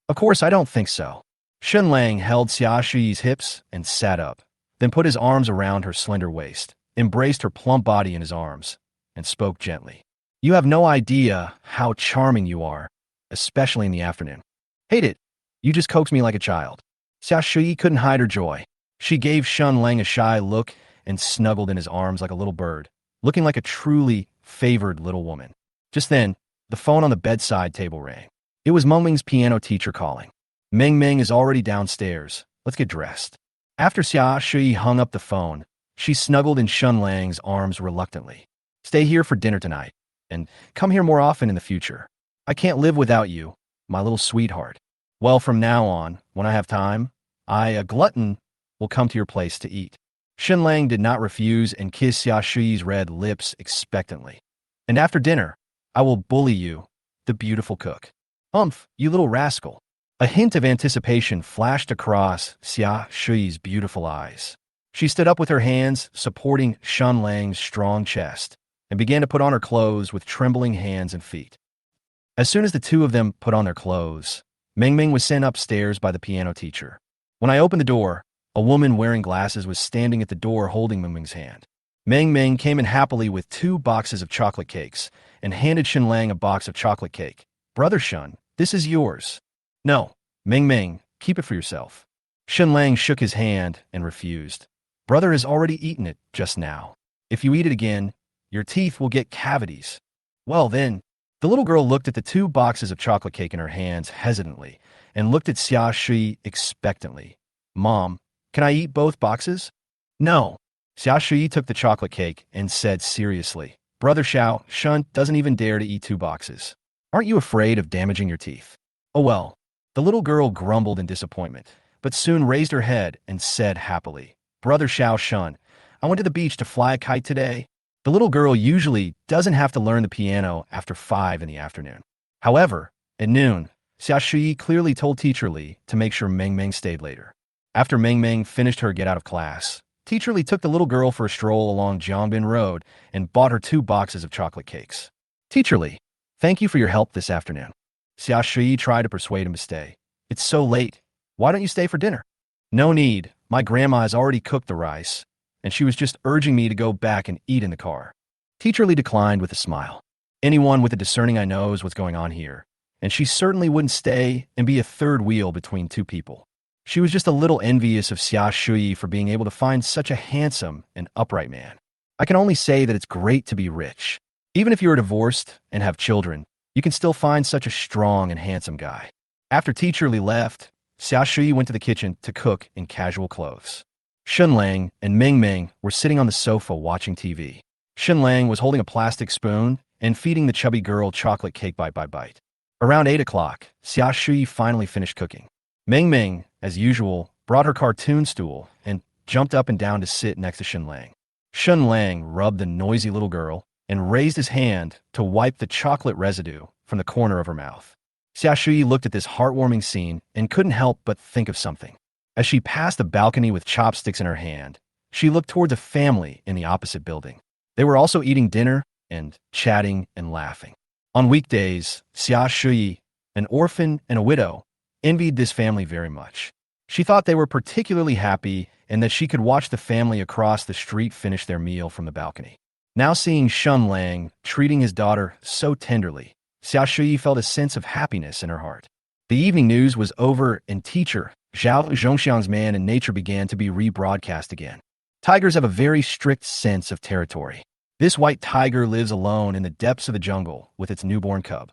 Of course, I don't think so. Shen Lang held Xia Shui's hips and sat up, then put his arms around her slender waist, embraced her plump body in his arms, and spoke gently. You have no idea how charming you are, especially in the afternoon. Hate it. You just coax me like a child. Xia Shui couldn't hide her joy. She gave Shen Lang a shy look and snuggled in his arms like a little bird, looking like a truly favored little woman. Just then, the phone on the bedside table rang. It was Meng Ming's piano teacher calling. Meng Ming is already downstairs. Let's get dressed. After Xia Shui hung up the phone, she snuggled in Shen Lang's arms reluctantly. Stay here for dinner tonight, and come here more often in the future. I can't live without you, my little sweetheart. Well, from now on, when I have time, I, a glutton, will come to your place to eat. Shen Lang did not refuse and kissed Xia Shui's red lips expectantly. And after dinner, I will bully you, the beautiful cook. Humph, you little rascal. A hint of anticipation flashed across Xia Shui's beautiful eyes. She stood up with her hands supporting Shen Lang's strong chest and began to put on her clothes with trembling hands and feet. As soon as the two of them put on their clothes, Meng Ming was sent upstairs by the piano teacher. When I opened the door, a woman wearing glasses was standing at the door holding Meng Ming's hand. Meng Ming came in happily with 2 boxes of chocolate cakes and handed Shen Lang a box of chocolate cake. Brother Shen, this is yours. No, Meng Ming, keep it for yourself. Shen Lang shook his hand and refused. Brother has already eaten it just now. If you eat it again, your teeth will get cavities. Well then, the little girl looked at the 2 boxes of chocolate cake in her hands hesitantly and looked at Xia Shui expectantly. Mom, can I eat both boxes? No. Xia Shui took the chocolate cake and said seriously, Brother Xiao, Shen doesn't even dare to eat 2 boxes. Aren't you afraid of damaging your teeth? Oh well. The little girl grumbled in disappointment, but soon raised her head and said happily, Brother Xiao Shen, I went to the beach to fly a kite today. The little girl usually doesn't have to learn the piano after 5 in the afternoon. However, at noon, Xia Shui clearly told Teacher Li to make sure Meng Ming stayed later. After Meng Ming finished her get out of class, Teacher Li took the little girl for a stroll along Jiangbin Road and bought her 2 boxes of chocolate cakes. Teacher Li, thank you for your help this afternoon. Xia Shui tried to persuade him to stay. It's so late. Why don't you stay for dinner? No need. My grandma has already cooked the rice, and she was just urging me to go back and eat in the car. Teacher Li declined with a smile. Anyone with a discerning eye knows what's going on here, and she certainly wouldn't stay and be a third wheel between 2 people. She was just a little envious of Xia Shui for being able to find such a handsome and upright man. I can only say that it's great to be rich. Even if you are divorced and have children, you can still find such a strong and handsome guy. After Teacher Li left, Xia Shui went to the kitchen to cook in casual clothes. Shen Lang and Meng Ming were sitting on the sofa watching TV. Shen Lang was holding a plastic spoon and feeding the chubby girl chocolate cake bite by bite. Around 8 o'clock, Xia Shui finally finished cooking. Meng Ming, as usual, brought her cartoon stool, and jumped up and down to sit next to Shen Lang. Shen Lang rubbed the noisy little girl and raised his hand to wipe the chocolate residue from the corner of her mouth. Xia Shuyi looked at this heartwarming scene and couldn't help but think of something. As she passed the balcony with chopsticks in her hand, she looked toward the family in the opposite building. They were also eating dinner and chatting and laughing. On weekdays, Xia Shuyi, an orphan and a widow, envied this family very much. She thought they were particularly happy and that she could watch the family across the street finish their meal from the balcony. Now seeing Shen Lang treating his daughter so tenderly, Xia Shuyi felt a sense of happiness in her heart. The evening news was over and teacher Zhao Zhongxiang's Man in Nature began to be rebroadcast again. Tigers have a very strict sense of territory. This white tiger lives alone in the depths of the jungle with its newborn cub.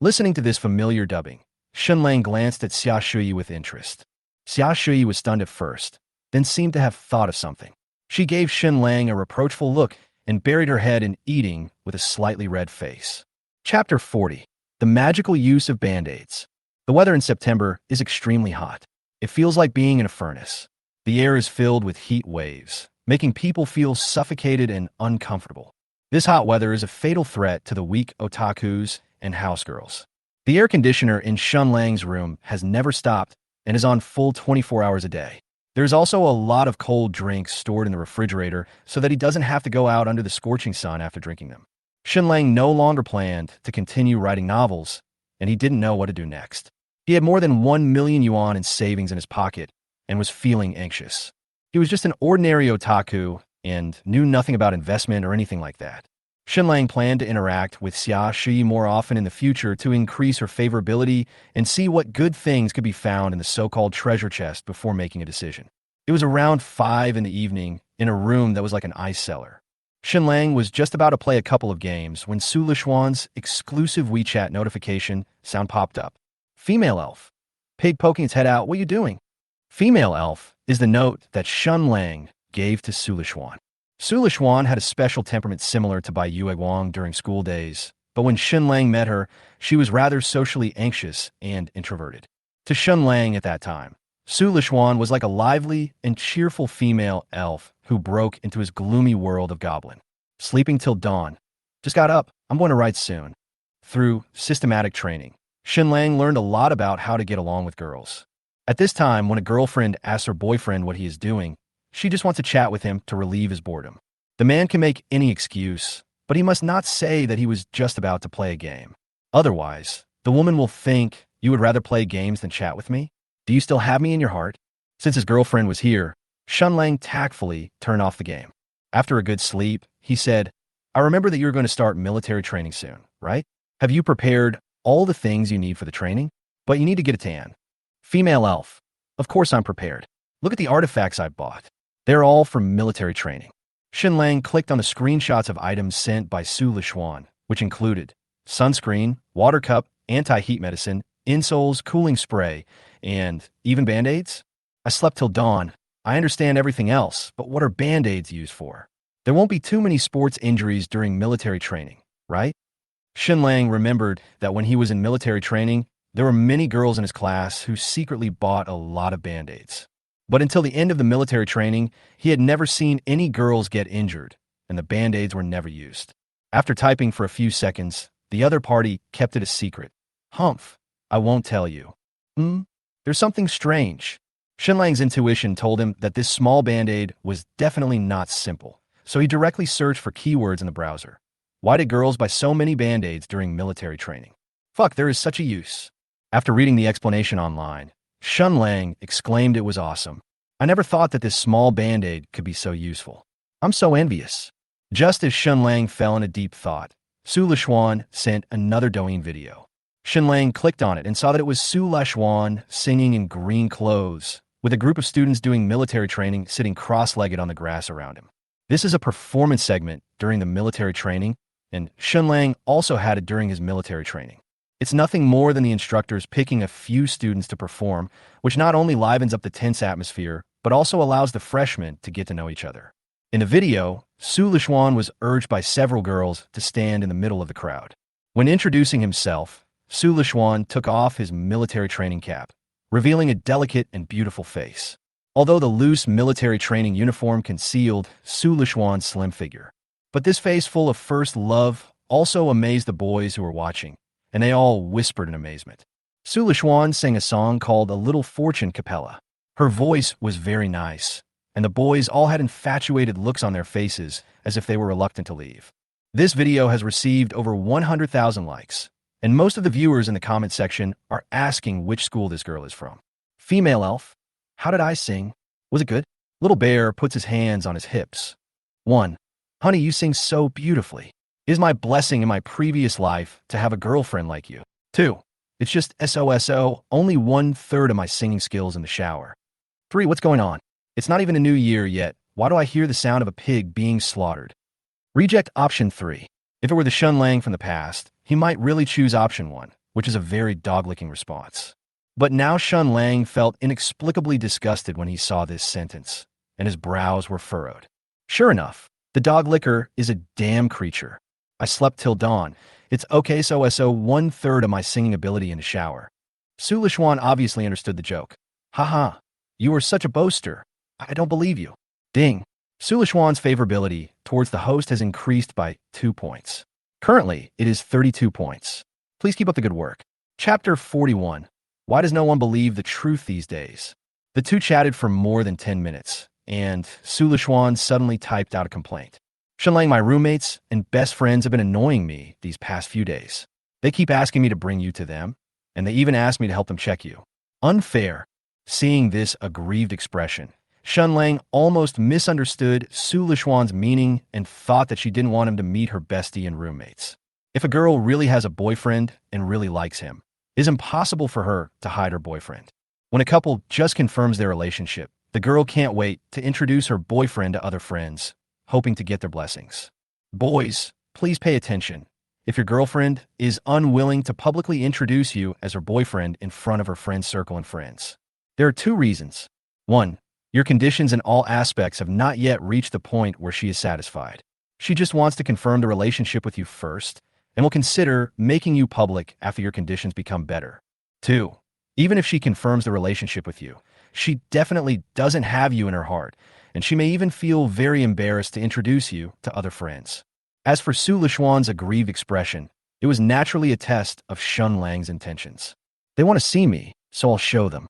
Listening to this familiar dubbing, Shen Lang glanced at Xia Shuyi with interest. Xia Shuyi was stunned at first, then seemed to have thought of something. She gave Shen Lang a reproachful look and buried her head in eating with a slightly red face. Chapter 40. The Magical Use of Band-Aids. The weather in September is extremely hot. It feels like being in a furnace. The air is filled with heat waves, making people feel suffocated and uncomfortable. This hot weather is a fatal threat to the weak otakus and housegirls. The air conditioner in Shen Lang's room has never stopped and is on full 24 hours a day. There's also a lot of cold drinks stored in the refrigerator so that he doesn't have to go out under the scorching sun after drinking them. Shen Lang no longer planned to continue writing novels, and he didn't know what to do next. He had more than 1 million yuan in savings in his pocket and was feeling anxious. He was just an ordinary otaku and knew nothing about investment or anything like that. Shen Lang planned to interact with Xia Shuyi more often in the future to increase her favorability and see what good things could be found in the so-called treasure chest before making a decision. It was around 5 in the evening in a room that was like an ice cellar. Shen Lang was just about to play a couple of games when Su Lishuan's exclusive WeChat notification sound popped up. Female elf. Pig poking its head out, what are you doing? Female elf is the note that Shen Lang gave to Su Lishuan. Su Lishuan had a special temperament similar to Bai Yue Wang during school days, but when Shen Lang met her, she was rather socially anxious and introverted. To Shen Lang at that time, Su Lishuan was like a lively and cheerful female elf who broke into his gloomy world of goblin. Sleeping till dawn. Just got up. I'm going to write soon. Through systematic training, Shen Lang learned a lot about how to get along with girls. At this time, when a girlfriend asks her boyfriend what he is doing, she just wants to chat with him to relieve his boredom. The man can make any excuse, but he must not say that he was just about to play a game. Otherwise, the woman will think, you would rather play games than chat with me? Do you still have me in your heart? Since his girlfriend was here, Shen Lang tactfully turned off the game. After a good sleep, he said, I remember that you're going to start military training soon, right? Have you prepared all the things you need for the training? But you need to get a tan. Female elf. Of course I'm prepared. Look at the artifacts I bought. They're all from military training. Shen Lang clicked on the screenshots of items sent by Su Lishuan, which included sunscreen, water cup, anti-heat medicine, insoles, cooling spray, and even band-aids? I slept till dawn. I understand everything else, but what are band-aids used for? There won't be too many sports injuries during military training, right? Shen Lang remembered that when he was in military training, there were many girls in his class who secretly bought a lot of band-aids. But until the end of the military training, he had never seen any girls get injured, and the band-aids were never used. After typing for a few seconds, the other party kept it a secret. Humph, I won't tell you. There's something strange. Shen Lang's intuition told him that this small band-aid was definitely not simple, so he directly searched for keywords in the browser. Why did girls buy so many band-aids during military training? Fuck, there is such a use. After reading the explanation online, Shen Lang exclaimed it was awesome. I never thought that this small band-aid could be so useful. I'm so envious. Just as Shen Lang fell in a deep thought, Su Lishuan sent another Douyin video. Shen Lang clicked on it and saw that it was Su Lishuan singing in green clothes, with a group of students doing military training sitting cross-legged on the grass around him. This is a performance segment during the military training, and Shen Lang also had it during his military training. It's nothing more than the instructors picking a few students to perform, which not only livens up the tense atmosphere, but also allows the freshmen to get to know each other. In the video, Su Lishuan was urged by several girls to stand in the middle of the crowd. When introducing himself, Su Lishuan took off his military training cap, revealing a delicate and beautiful face. although the loose military training uniform concealed Su Lishuan's slim figure. But this face full of first love also amazed the boys who were watching, and they all whispered in amazement. Su Lishuan sang a song called A Little Fortune Capella. Her voice was very nice, and the boys all had infatuated looks on their faces as if they were reluctant to leave. This video has received over 100,000 likes, and most of the viewers in the comment section are asking which school this girl is from. Female elf, how did I sing? Was it good? Little bear puts his hands on his hips. 1. Honey, you sing so beautifully. It is my blessing in my previous life to have a girlfriend like you. 2. It's just SOSO, only 1/3 of my singing skills in the shower. 3. What's going on? It's not even a new year yet. Why do I hear the sound of a pig being slaughtered? Reject option 3. If it were the Shen Lang from the past, he might really choose option 1, which is a very dog-licking response. But now Shen Lang felt inexplicably disgusted when he saw this sentence, and his brows were furrowed. Sure enough, the dog licker is a damn creature. I slept till dawn. It's okay so 1/3 of my singing ability in the shower. Su Lishuan obviously understood the joke. Haha, you are such a boaster. I don't believe you. Ding. Su Lishuan's favorability towards the host has increased by 2 points. Currently, it is 32 points. Please keep up the good work. Chapter 41. Why does no one believe the truth these days? The two chatted for more than 10 minutes, and Su Lishuan suddenly typed out a complaint. Shen Lang, my roommates and best friends have been annoying me these past few days. They keep asking me to bring you to them, and they even asked me to help them check you. Unfair. Seeing this aggrieved expression, Shen Lang almost misunderstood Su Lishuan's meaning and thought that she didn't want him to meet her bestie and roommates. If a girl really has a boyfriend and really likes him, it is impossible for her to hide her boyfriend. When a couple just confirms their relationship, the girl can't wait to introduce her boyfriend to other friends, hoping to get their blessings. Boys, please pay attention. If your girlfriend is unwilling to publicly introduce you as her boyfriend in front of her friend circle and friends, there are 2 reasons. 1. Your conditions in all aspects have not yet reached the point where she is satisfied. She just wants to confirm the relationship with you first, and will consider making you public after your conditions become better. 2. Even if she confirms the relationship with you, she definitely doesn't have you in her heart, and she may even feel very embarrassed to introduce you to other friends. As for Su Lishuan's aggrieved expression, it was naturally a test of Shen Lang's intentions. They want to see me, so I'll show them.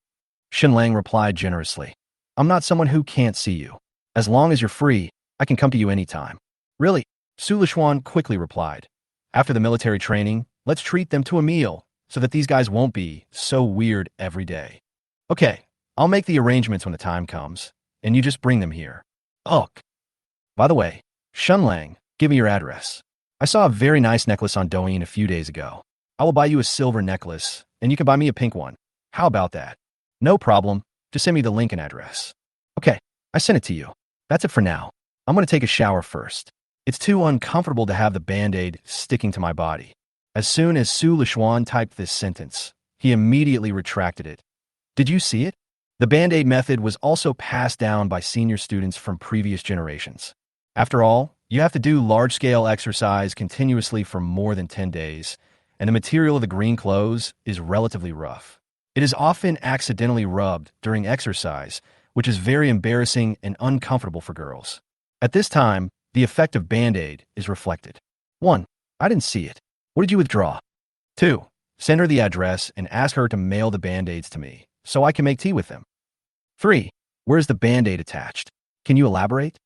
Shen Lang replied generously. I'm not someone who can't see you. As long as you're free, I can come to you anytime. Really? Su Lishuan quickly replied. After the military training, let's treat them to a meal, so that these guys won't be so weird every day. Okay, I'll make the arrangements when the time comes, and you just bring them here. Ugh. By the way, Shen Lang, give me your address. I saw a very nice necklace on Douyin a few days ago. I will buy you a silver necklace, and you can buy me a pink one. How about that? No problem. Just send me the link and address. Okay, I sent it to you. That's it for now. I'm going to take a shower first. It's too uncomfortable to have the Band-Aid sticking to my body. As soon as Su Lishuan typed this sentence, he immediately retracted it. Did you see it? The Band-Aid method was also passed down by senior students from previous generations. After all, you have to do large-scale exercise continuously for more than 10 days, and the material of the green clothes is relatively rough. It is often accidentally rubbed during exercise, which is very embarrassing and uncomfortable for girls. At this time, the effect of Band-Aid is reflected. 1. I didn't see it. What did you withdraw? 2. Send her the address and ask her to mail the Band-Aids to me, so I can make tea with them. 3. Where's the Band-Aid attached? Can you elaborate?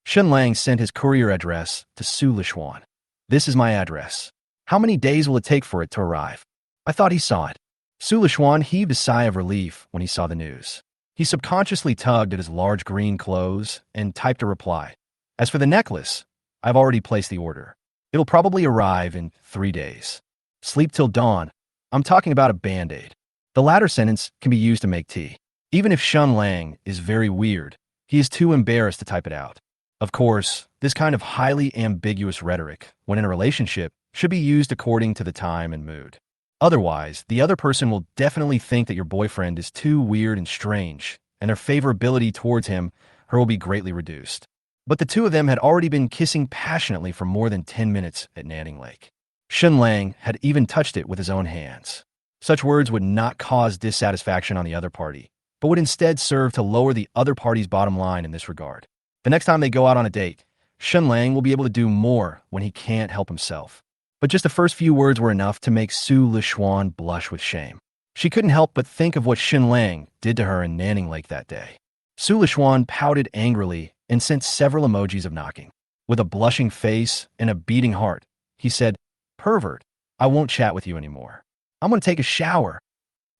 Shen Lang sent his courier address to Su Lishuan. This is my address. How many days will it take for it to arrive? I thought he saw it. Su Lishuan heaved a sigh of relief when he saw the news. He subconsciously tugged at his large green clothes and typed a reply. As for the necklace, I've already placed the order. It'll probably arrive in 3 days. Sleep till dawn. I'm talking about a Band-Aid. The latter sentence can be used to make tea. Even if Shen Lang is very weird, he is too embarrassed to type it out. Of course, this kind of highly ambiguous rhetoric, when in a relationship, should be used according to the time and mood. Otherwise, the other person will definitely think that your boyfriend is too weird and strange, and their favorability towards him, her will be greatly reduced. But the two of them had already been kissing passionately for more than 10 minutes at Nanning Lake. Shen Lang had even touched it with his own hands. Such words would not cause dissatisfaction on the other party, but but would instead serve to lower the other party's bottom line in this regard. The next time they go out on a date, Shen Lang will be able to do more when he can't help himself. But just the first few words were enough to make Su Lishuan blush with shame. She couldn't help but think of what Shen Lang did to her in Nanning Lake that day. Su Lishuan pouted angrily and sent several emojis of knocking. With a blushing face and a beating heart, he said, "Pervert, I won't chat with you anymore. I'm going to take a shower."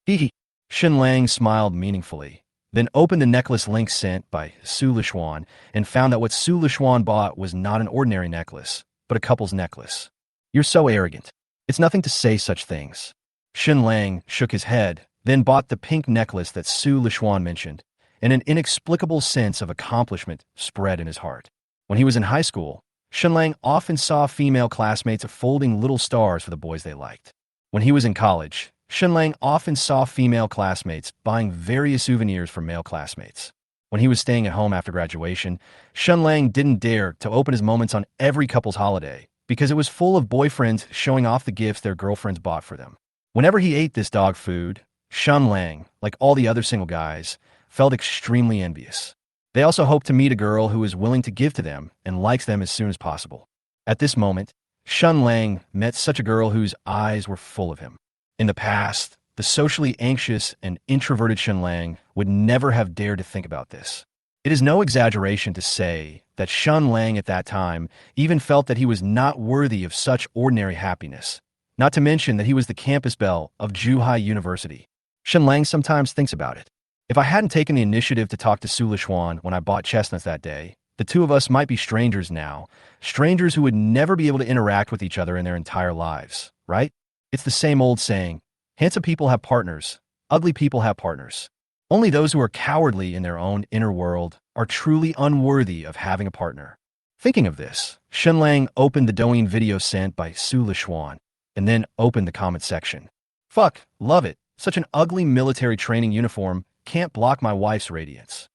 Hee hee. Shen Lang smiled meaningfully, then opened the necklace link sent by Su Lishuan and found that what Su Lishuan bought was not an ordinary necklace, but a couple's necklace. "You're so arrogant. It's nothing to say such things." Shen Lang shook his head, then bought the pink necklace that Su Lishuan mentioned, and an inexplicable sense of accomplishment spread in his heart. When he was in high school, Shen Lang often saw female classmates folding little stars for the boys they liked. When he was in college, Shen Lang often saw female classmates buying various souvenirs for male classmates. When he was staying at home after graduation, Shen Lang didn't dare to open his moments on every couple's holiday because it was full of boyfriends showing off the gifts their girlfriends bought for them. Whenever he ate this dog food, Shen Lang, like all the other single guys, felt extremely envious. They also hoped to meet a girl who is willing to give to them and likes them as soon as possible. At this moment, Shen Lang met such a girl whose eyes were full of him. In the past, the socially anxious and introverted Shen Lang would never have dared to think about this. It is no exaggeration to say that Shen Lang at that time even felt that he was not worthy of such ordinary happiness, not to mention that he was the campus belle of Zhuhai University. Shen Lang sometimes thinks about it. If I hadn't taken the initiative to talk to Su Lishuan when I bought chestnuts that day, the two of us might be strangers now, strangers who would never be able to interact with each other in their entire lives, right? It's the same old saying, handsome people have partners, ugly people have partners. Only those who are cowardly in their own inner world are truly unworthy of having a partner. Thinking of this, Shen Lang opened the Douyin video sent by Su Lishuan and then opened the comment section. "Fuck, love it. Such an ugly military training uniform can't block my wife's radiance.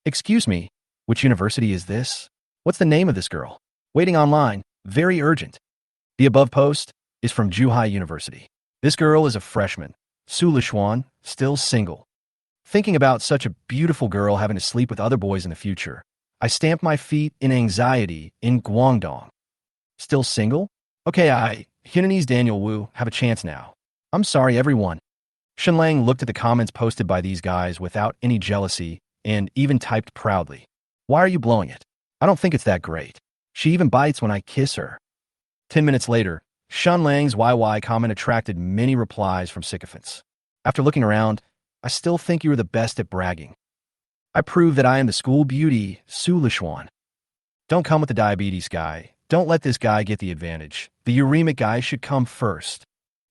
Excuse me, which university is this? What's the name of this girl? Waiting online, very urgent." The above post is from Zhuhai University. This girl is a freshman, Su Lishuan, still single. Thinking about such a beautiful girl having to sleep with other boys in the future, I stamped my feet in anxiety in Guangdong. Still single? Okay, Hunanese Daniel Wu have a chance now. I'm sorry, everyone. Shen Lang looked at the comments posted by these guys without any jealousy and even typed proudly, "Why are you blowing it? I don't think it's that great. She even bites when I kiss her." 10 minutes later, Shen Lang's YY comment attracted many replies from sycophants. "After looking around, I still think you are the best at bragging. I prove that I am the school beauty, Su Lishuan. Don't come with the diabetes guy. Don't let this guy get the advantage. The uremic guy should come first."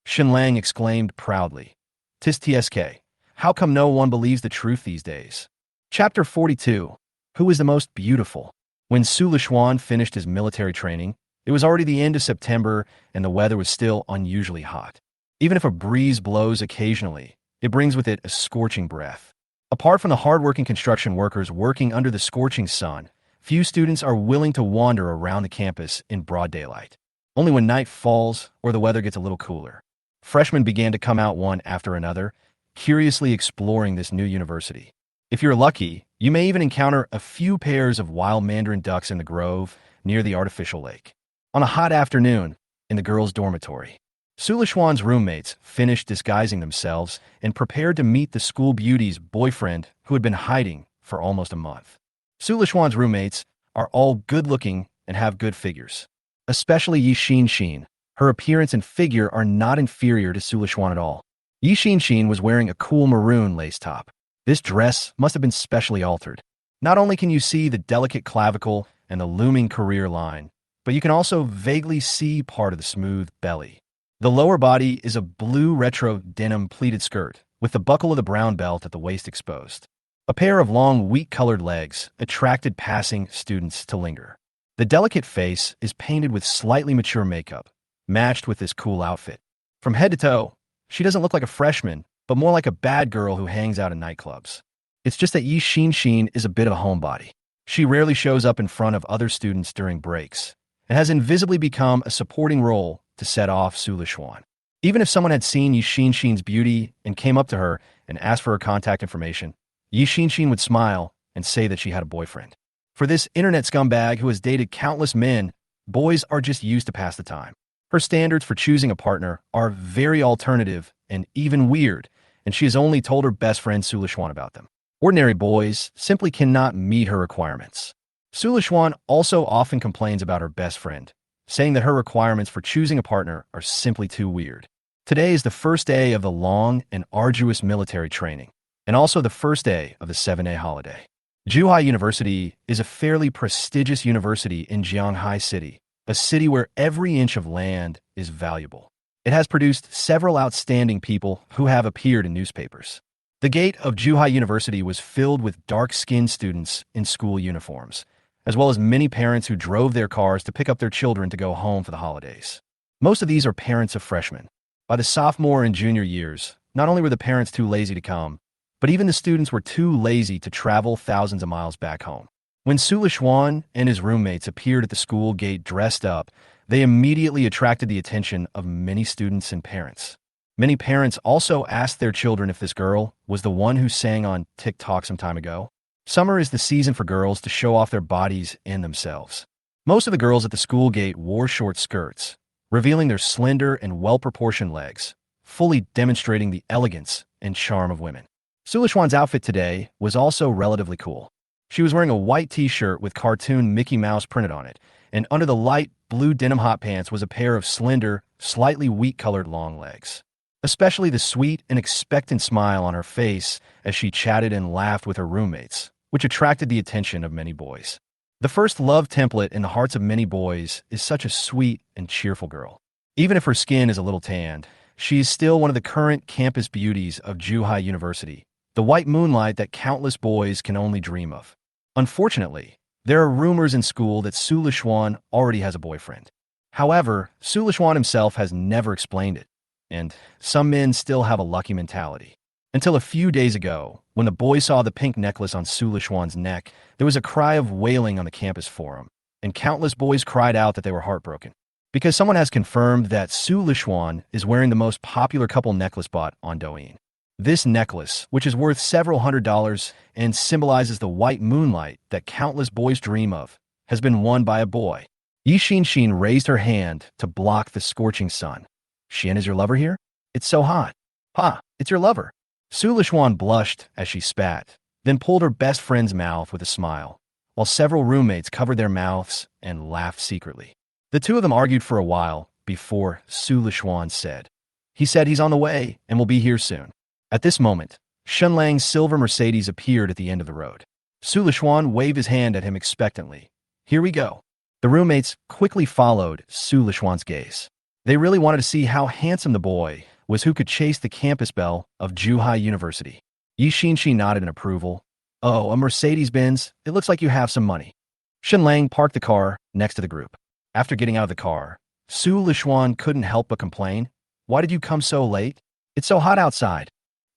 Shen Lang exclaimed proudly, "TSK, how come no one believes the truth these days?" Chapter 42. Who is the most beautiful? When Su Lishuan finished his military training, it was already the end of September and the weather was still unusually hot. Even if a breeze blows occasionally, it brings with it a scorching breath. Apart from the hardworking construction workers working under the scorching sun, few students are willing to wander around the campus in broad daylight. Only when night falls or the weather gets a little cooler. Freshmen began to come out one after another, curiously exploring this new university. If you're lucky, you may even encounter a few pairs of wild mandarin ducks in the grove near the artificial lake. On a hot afternoon, in the girls' dormitory, Su Lishuan's roommates finished disguising themselves and prepared to meet the school beauty's boyfriend who had been hiding for almost a month. Su Lishuan's roommates are all good-looking and have good figures. Especially Yi Xin. Her appearance and figure are not inferior to Su Lishuan at all. Yi Xin was wearing a cool maroon lace top. This dress must have been specially altered. Not only can you see the delicate clavicle and the looming career line, but you can also vaguely see part of the smooth belly. The lower body is a blue retro denim pleated skirt with the buckle of the brown belt at the waist exposed. A pair of long wheat-colored legs attracted passing students to linger. The delicate face is painted with slightly mature makeup, matched with this cool outfit. From head to toe, she doesn't look like a freshman, but more like a bad girl who hangs out in nightclubs. It's just that Yi Xin is a bit of a homebody. She rarely shows up in front of other students during breaks, and has invisibly become a supporting role to set off Su Lishuan. Even if someone had seen Yi Xin's beauty and came up to her and asked for her contact information, Yi Xinshin would smile and say that she had a boyfriend. For this internet scumbag who has dated countless men, boys are just used to pass the time. Her standards for choosing a partner are very alternative and even weird, and she has only told her best friend Sulishwan about them. Ordinary boys simply cannot meet her requirements. Sulishwan also often complains about her best friend, saying that her requirements for choosing a partner are simply too weird. Today is the first day of the long and arduous military training, and also the first day of the 7-day holiday. Zhuhai University is a fairly prestigious university in Jianghai City, a city where every inch of land is valuable. It has produced several outstanding people who have appeared in newspapers. The gate of Zhuhai University was filled with dark-skinned students in school uniforms, as well as many parents who drove their cars to pick up their children to go home for the holidays. Most of these are parents of freshmen. By the sophomore and junior years, not only were the parents too lazy to come, but even the students were too lazy to travel thousands of miles back home. When Sulishwan and his roommates appeared at the school gate dressed up, they immediately attracted the attention of many students and parents. Many parents also asked their children if this girl was the one who sang on TikTok some time ago. Summer is the season for girls to show off their bodies and themselves. Most of the girls at the school gate wore short skirts, revealing their slender and well-proportioned legs, fully demonstrating the elegance and charm of women. Sulishwan's outfit today was also relatively cool. She was wearing a white t-shirt with cartoon Mickey Mouse printed on it, and under the light blue denim hot pants was a pair of slender, slightly wheat-colored long legs. Especially the sweet and expectant smile on her face as she chatted and laughed with her roommates, which attracted the attention of many boys. The first love template in the hearts of many boys is such a sweet and cheerful girl. Even if her skin is a little tanned, she is still one of the current campus beauties of Zhuhai University, the white moonlight that countless boys can only dream of. Unfortunately, there are rumors in school that Sulishwan already has a boyfriend. However, Sulishwan himself has never explained it, and some men still have a lucky mentality. Until a few days ago, when the boys saw the pink necklace on Sulishwan's neck, there was a cry of wailing on the campus forum, and countless boys cried out that they were heartbroken. Because someone has confirmed that Sulishwan is wearing the most popular couple necklace bought on Douyin. This necklace, which is worth several $100s and symbolizes the white moonlight that countless boys dream of, has been won by a boy. Yi Xinshin raised her hand to block the scorching sun. Shen, is your lover here? It's so hot. Ha, it's your lover. Sulishwan blushed as she spat, then pulled her best friend's mouth with a smile, while several roommates covered their mouths and laughed secretly. The two of them argued for a while before Sulishwan said, "He said he's on the way and will be here soon." At this moment, Shen Lang's silver Mercedes appeared at the end of the road. Sulishwan waved his hand at him expectantly. "Here we go." The roommates quickly followed Sulishwan's gaze. They really wanted to see how handsome the boy was who could chase the campus belle of Zhuhai University. Yi Xinshin nodded in approval. "Oh, a Mercedes-Benz? It looks like you have some money." Shen Lang parked the car next to the group. After getting out of the car, Sulishwan couldn't help but complain. "Why did you come so late? It's so hot outside.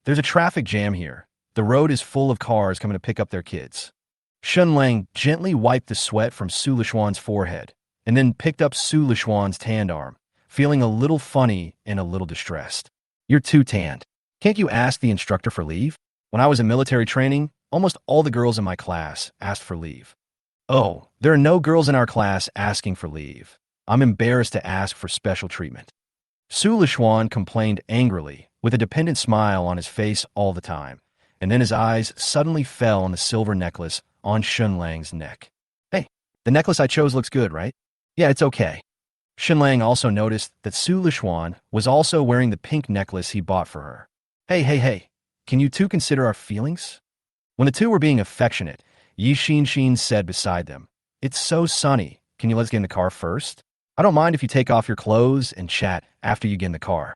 There's a traffic jam here. The road is full of cars coming to pick up their kids." Shen Lang gently wiped the sweat from Sulishwan's forehead and then picked up Sulishwan's tanned arm, feeling a little funny and a little distressed. "You're too tanned. Can't you ask the instructor for leave? When I was in military training, almost all the girls in my class asked for leave." "Oh, there are no girls in our class asking for leave. I'm embarrassed to ask for special treatment." Sulishwan complained angrily, with a dependent smile on his face all the time, and then his eyes suddenly fell on the silver necklace on Shen Lang's neck. "Hey, the necklace I chose looks good, right?" "Yeah, it's okay." Shen Lang also noticed that Sulishwan was also wearing the pink necklace he bought for her. Hey, can you two consider our feelings?" When the two were being affectionate, Yi Xinshin said beside them, "It's so sunny. Can you let's get in the car first? I don't mind if you take off your clothes and chat after you get in the car.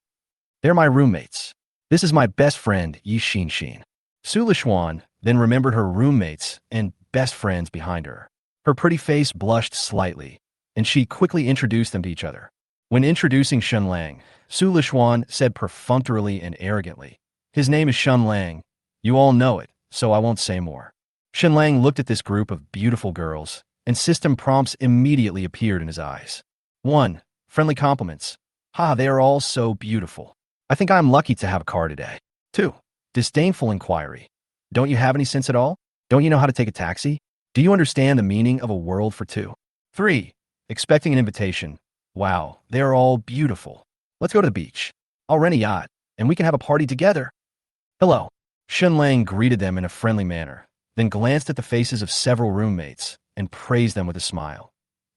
They're my roommates. This is my best friend, Yi Xinshin." Sulishwan then remembered her roommates and best friends behind her. Her pretty face blushed slightly, and she quickly introduced them to each other. When introducing Shen Lang, Sulishwan said perfunctorily and arrogantly, "His name is Shen Lang. You all know it, so I won't say more." Shen Lang looked at this group of beautiful girls, and system prompts immediately appeared in his eyes. 1. Friendly compliments. "Ha, they are all so beautiful. I think I'm lucky to have a car today." 2. Disdainful inquiry. Don't you have any sense at all? Don't you know how to take a taxi? Do you understand the meaning of a world for two? 3. Expecting an invitation. Wow, they are all beautiful. Let's go to the beach. I'll rent a yacht, and we can have a party together. Hello. Shen Lang greeted them in a friendly manner, then glanced at the faces of several roommates and praised them with a smile.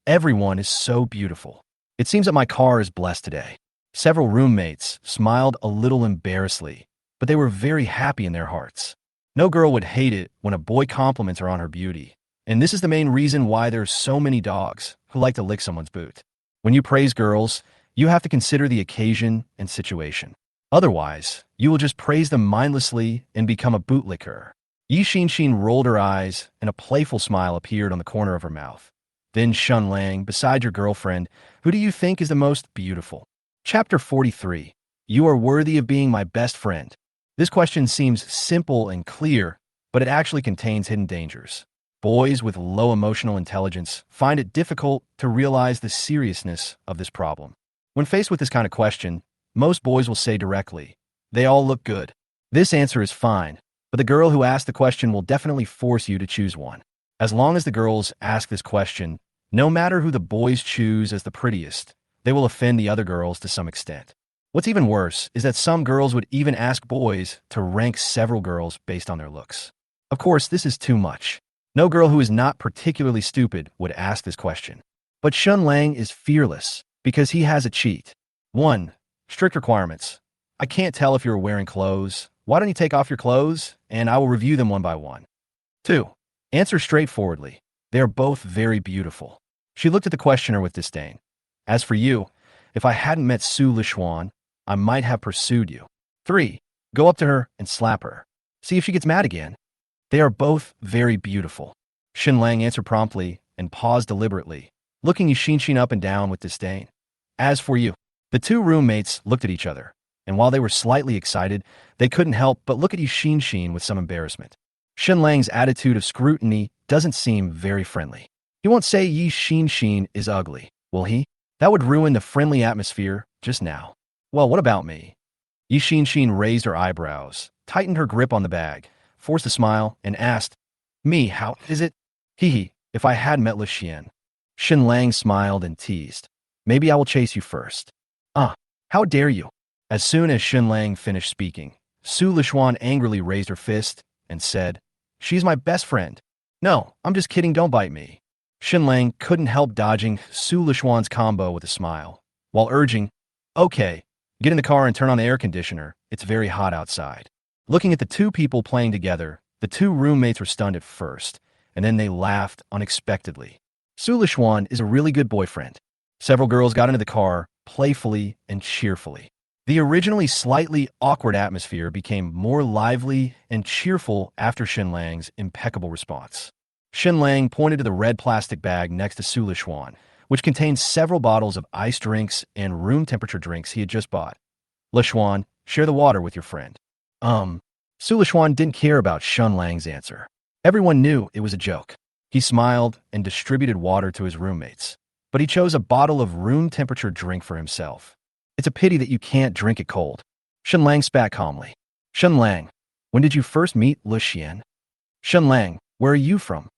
Everyone is so beautiful. It seems that my car is blessed today. Several roommates smiled a little embarrassedly, but they were very happy in their hearts. No girl would hate it when a boy compliments her on her beauty, and this is the main reason why there's so many dogs who like to lick someone's boot. When you praise girls, you have to consider the occasion and situation. Otherwise, you will just praise them mindlessly and become a bootlicker. Yi Xin rolled her eyes, and a playful smile appeared on the corner of her mouth. Then Shen Lang, beside your girlfriend, who do you think is the most beautiful? Chapter 43. You are worthy of being my best friend. This question seems simple and clear, but it actually contains hidden dangers. Boys with low emotional intelligence find it difficult to realize the seriousness of this problem. When faced with this kind of question, most boys will say directly, they all look good. This answer is fine, but the girl who asked the question will definitely force you to choose one. As long as the girls ask this question, no matter who the boys choose as the prettiest, they will offend the other girls to some extent. What's even worse is that some girls would even ask boys to rank several girls based on their looks. Of course, this is too much. No girl who is not particularly stupid would ask this question. But Shen Lang is fearless because he has a cheat. 1. Strict requirements. I can't tell if you're wearing clothes. Why don't you take off your clothes, and I will review them one by one. 2. Answer straightforwardly. They are both very beautiful. She looked at the questioner with disdain. As for you, if I hadn't met Su Lishuan, I might have pursued you. 3. Go up to her and slap her. See if she gets mad again. They are both very beautiful. Shen Lang answered promptly and paused deliberately, looking Yixin up and down with disdain. As for you, the two roommates looked at each other, and while they were slightly excited, they couldn't help but look at Yixin with some embarrassment. Shen Lang's attitude of scrutiny doesn't seem very friendly. He won't say Yixin is ugly, will he? That would ruin the friendly atmosphere just now. Well, what about me? Yixin raised her eyebrows, tightened her grip on the bag, forced a smile, and asked, Me, how is it? Hee, if I had met Xian. Shen Lang smiled and teased. Maybe I will chase you first. How dare you? As soon as Shen Lang finished speaking, Su Lishuan angrily raised her fist and said, She's my best friend. No, I'm just kidding, don't bite me. Shen Lang couldn't help dodging Su Lishuan's combo with a smile, while urging, Okay, get in the car and turn on the air conditioner. It's very hot outside. Looking at the two people playing together, the two roommates were stunned at first, and then they laughed unexpectedly. Su Lishuan is a really good boyfriend. Several girls got into the car, playfully and cheerfully. The originally slightly awkward atmosphere became more lively and cheerful after Shen Lang's impeccable response. Shen Lang pointed to the red plastic bag next to Su Lishuan, which contained several bottles of iced drinks and room temperature drinks he had just bought. Lishuan, share the water with your friend. Su Lishuan didn't care about Shen Lang's answer. Everyone knew it was a joke. He smiled and distributed water to his roommates, but he chose a bottle of room temperature drink for himself. It's a pity that you can't drink it cold. Shen Lang spat calmly. Shen Lang, when did you first meet Lu Xian? Shen Lang, where are you from?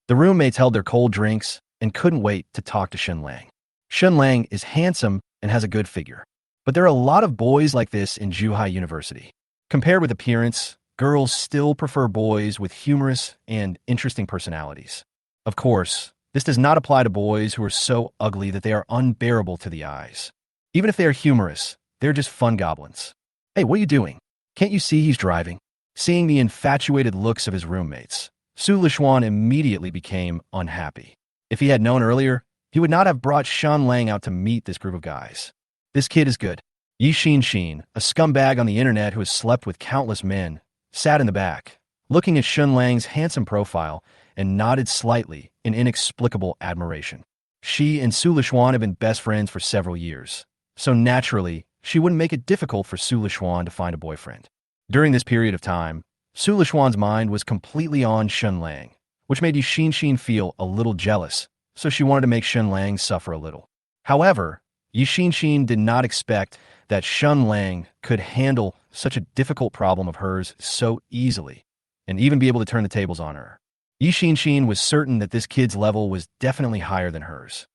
The roommates held their cold drinks and couldn't wait to talk to Shen Lang. Shen Lang is handsome and has a good figure, but there are a lot of boys like this in Zhuhai University. Compared with appearance, girls still prefer boys with humorous and interesting personalities. Of course, this does not apply to boys who are so ugly that they are unbearable to the eyes. Even if they are humorous, they're just fun goblins. Hey, what are you doing? Can't you see he's driving? Seeing the infatuated looks of his roommates, Su Lishuan immediately became unhappy. If he had known earlier, he would not have brought Shen Lang out to meet this group of guys. This kid is good. Yixin, a scumbag on the internet who has slept with countless men, sat in the back, looking at Shen Lang's handsome profile and nodded slightly in inexplicable admiration. She and Su Lishuan have been best friends for several years, so naturally, she wouldn't make it difficult for Su Lishuan to find a boyfriend. During this period of time, Su Lishuan's mind was completely on Shen Lang, which made Yixin feel a little jealous, so she wanted to make Shen Lang suffer a little. However, Yixin did not expect that Shen Lang could handle such a difficult problem of hers so easily, and even be able to turn the tables on her. Yi Xin was certain that this kid's level was definitely higher than hers.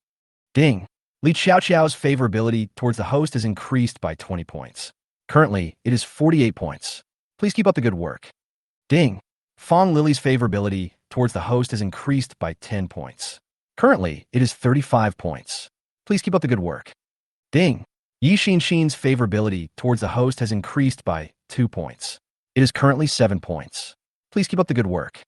Ding! Li Xiao's favorability towards the host has increased by 20 points. Currently, it is 48 points. Please keep up the good work. Ding! Fong Lily's favorability towards the host has increased by 10 points. Currently, it is 35 points. Please keep up the good work. Ding! Yi Xin's favorability towards the host has increased by 2 points. It is currently 7 points. Please keep up the good work.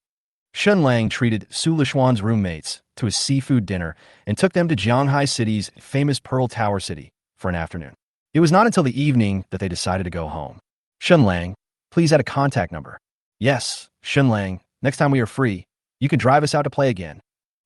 Shen Lang treated Su Lishuan's roommates to a seafood dinner and took them to Jianghai City's famous Pearl Tower City for an afternoon. It was not until the evening that they decided to go home. Shen Lang, please add a contact number. Yes, Shen Lang, next time we are free, you can drive us out to play again.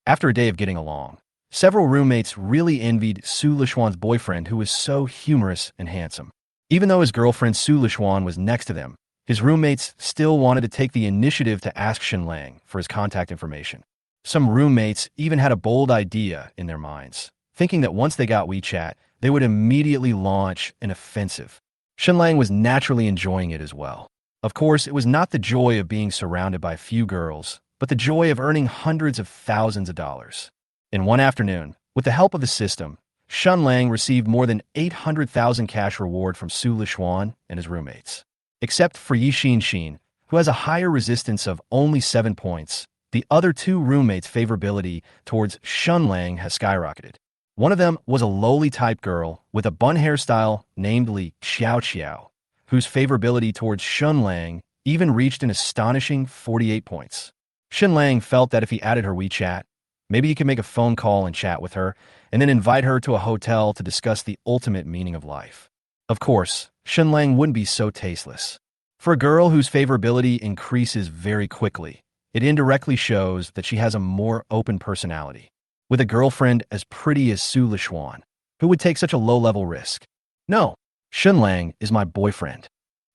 After a day of getting along, several roommates really envied Su Lishuan's boyfriend, who was so humorous and handsome. Even though his girlfriend Su Lishuan was next to them, his roommates still wanted to take the initiative to ask Shen Lang for his contact information. Some roommates even had a bold idea in their minds, thinking that once they got WeChat, they would immediately launch an offensive. Shen Lang was naturally enjoying it as well. Of course, it was not the joy of being surrounded by a few girls, but the joy of earning hundreds of thousands of dollars. In one afternoon, with the help of the system, Shen Lang received more than 800,000 cash reward from Su Lishuan and his roommates. Except for Yi Xin, who has a higher resistance of only 7 points, the other two roommates' favorability towards Shen Lang has skyrocketed. One of them was a lowly-type girl with a bun hairstyle named Li Xiao, whose favorability towards Shen Lang even reached an astonishing 48 points. Shen Lang felt that if he added her WeChat, maybe he could make a phone call and chat with her, and then invite her to a hotel to discuss the ultimate meaning of life. Of course, Shen Lang wouldn't be so tasteless. For a girl whose favorability increases very quickly, it indirectly shows that she has a more open personality. With a girlfriend as pretty as Su Lishuan, who would take such a low-level risk? No, Shen Lang is my boyfriend.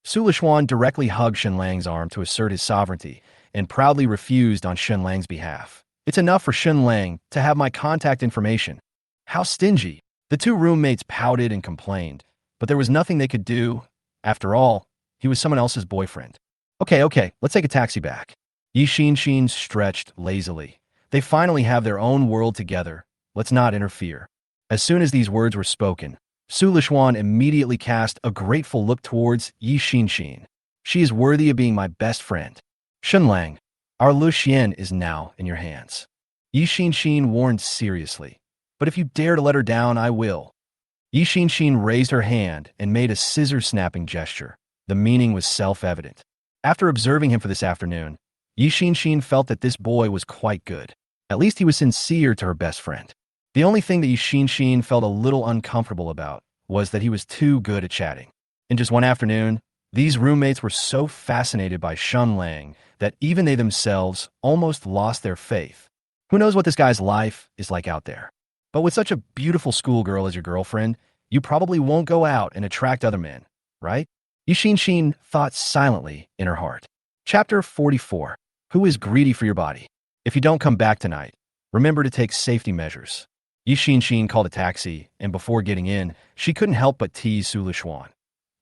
Su Lishuan directly hugged Shen Lang's arm to assert his sovereignty and proudly refused on Shen Lang's behalf. It's enough for Shen Lang to have my contact information. How stingy. The two roommates pouted and complained, but there was nothing they could do. After all, he was someone else's boyfriend. Okay, let's take a taxi back. Yi Xin stretched lazily. They finally have their own world together. Let's not interfere. As soon as these words were spoken, Su Lishuan immediately cast a grateful look towards Yi Xin. She is worthy of being my best friend. Shen Lang, our Lu Xian is now in your hands. Yi Xin warned seriously. But if you dare to let her down, I will. Yi Xin raised her hand and made a scissor-snapping gesture. The meaning was self-evident. After observing him for this afternoon, Yi Xin felt that this boy was quite good. At least he was sincere to her best friend. The only thing that Yi Xin felt a little uncomfortable about was that he was too good at chatting. In just one afternoon, these roommates were so fascinated by Shen Lang that even they themselves almost lost their faith. Who knows what this guy's life is like out there? But with such a beautiful schoolgirl as your girlfriend, you probably won't go out and attract other men, right? Yi Xin thought silently in her heart. Chapter 44. Who is greedy for your body? If you don't come back tonight, remember to take safety measures. Yi Xin called a taxi, and before getting in, she couldn't help but tease Su Lishuan.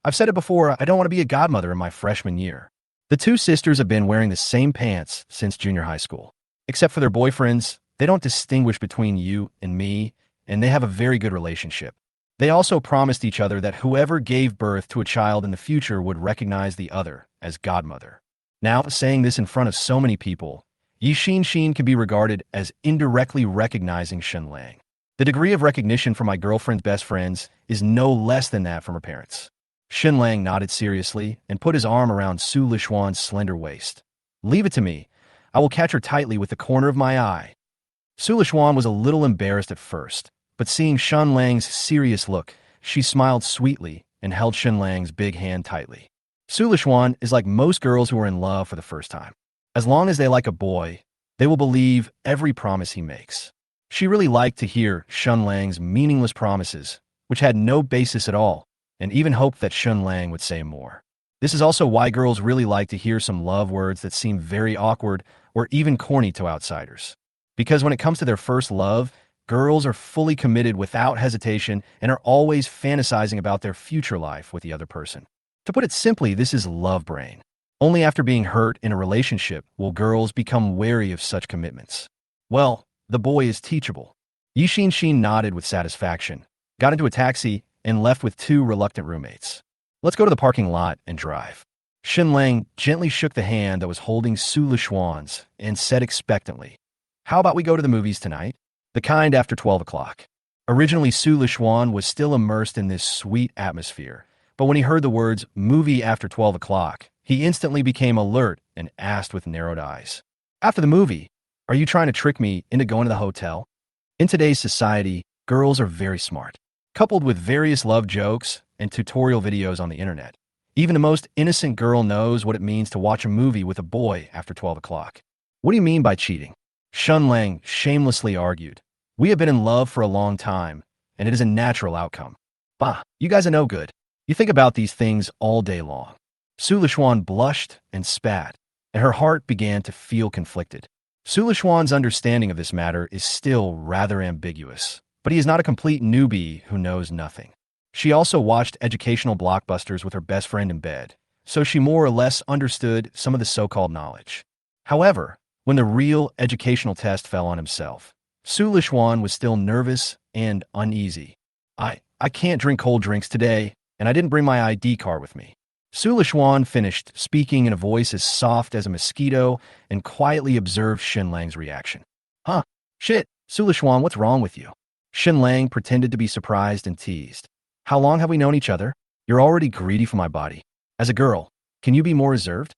I've said it before, I don't want to be a godmother in my freshman year. The two sisters have been wearing the same pants since junior high school. Except for their boyfriends, they don't distinguish between you and me, and they have a very good relationship. They also promised each other that whoever gave birth to a child in the future would recognize the other as godmother. Now, saying this in front of so many people, Yi Xin can be regarded as indirectly recognizing Shen Lang. The degree of recognition from my girlfriend's best friends is no less than that from her parents. Shen Lang nodded seriously and put his arm around Su Lishuan's slender waist. Leave it to me. I will catch her tightly with the corner of my eye. Su Lishuan was a little embarrassed at first, but seeing Shen Lang's serious look, she smiled sweetly and held Shen Lang's big hand tightly. Su Lishuan is like most girls who are in love for the first time. As long as they like a boy, they will believe every promise he makes. She really liked to hear Shen Lang's meaningless promises, which had no basis at all, and even hoped that Shen Lang would say more. This is also why girls really like to hear some love words that seem very awkward or even corny to outsiders. Because when it comes to their first love, girls are fully committed without hesitation and are always fantasizing about their future life with the other person. To put it simply, this is love brain. Only after being hurt in a relationship will girls become wary of such commitments. Well, the boy is teachable. Yixin nodded with satisfaction, got into a taxi, and left with two reluctant roommates. Let's go to the parking lot and drive. Shen Lang gently shook the hand that was holding Su Lishuan's and said expectantly, how about we go to the movies tonight? The kind after 12 o'clock. Originally, Su Lishuan was still immersed in this sweet atmosphere, but when he heard the words movie after 12 o'clock, he instantly became alert and asked with narrowed eyes, after the movie, are you trying to trick me into going to the hotel? In today's society, girls are very smart. Coupled with various love jokes and tutorial videos on the internet, even the most innocent girl knows what it means to watch a movie with a boy after 12 o'clock. What do you mean by cheating? Shen Lang shamelessly argued. We have been in love for a long time, and it is a natural outcome. Bah, you guys are no good. You think about these things all day long. Su Lishuan blushed and spat, and her heart began to feel conflicted. Su Lishuan's understanding of this matter is still rather ambiguous, but he is not a complete newbie who knows nothing. She also watched educational blockbusters with her best friend in bed, so she more or less understood some of the so-called knowledge. However, when the real educational test fell on himself, Su Lishuan was still nervous and uneasy. I can't drink cold drinks today, and I didn't bring my ID card with me. Su Lishuan finished speaking in a voice as soft as a mosquito and quietly observed Shen Lang's reaction. Huh? Shit, Su Lishuan, what's wrong with you? Shen Lang pretended to be surprised and teased. How long have we known each other? You're already greedy for my body. As a girl, can you be more reserved?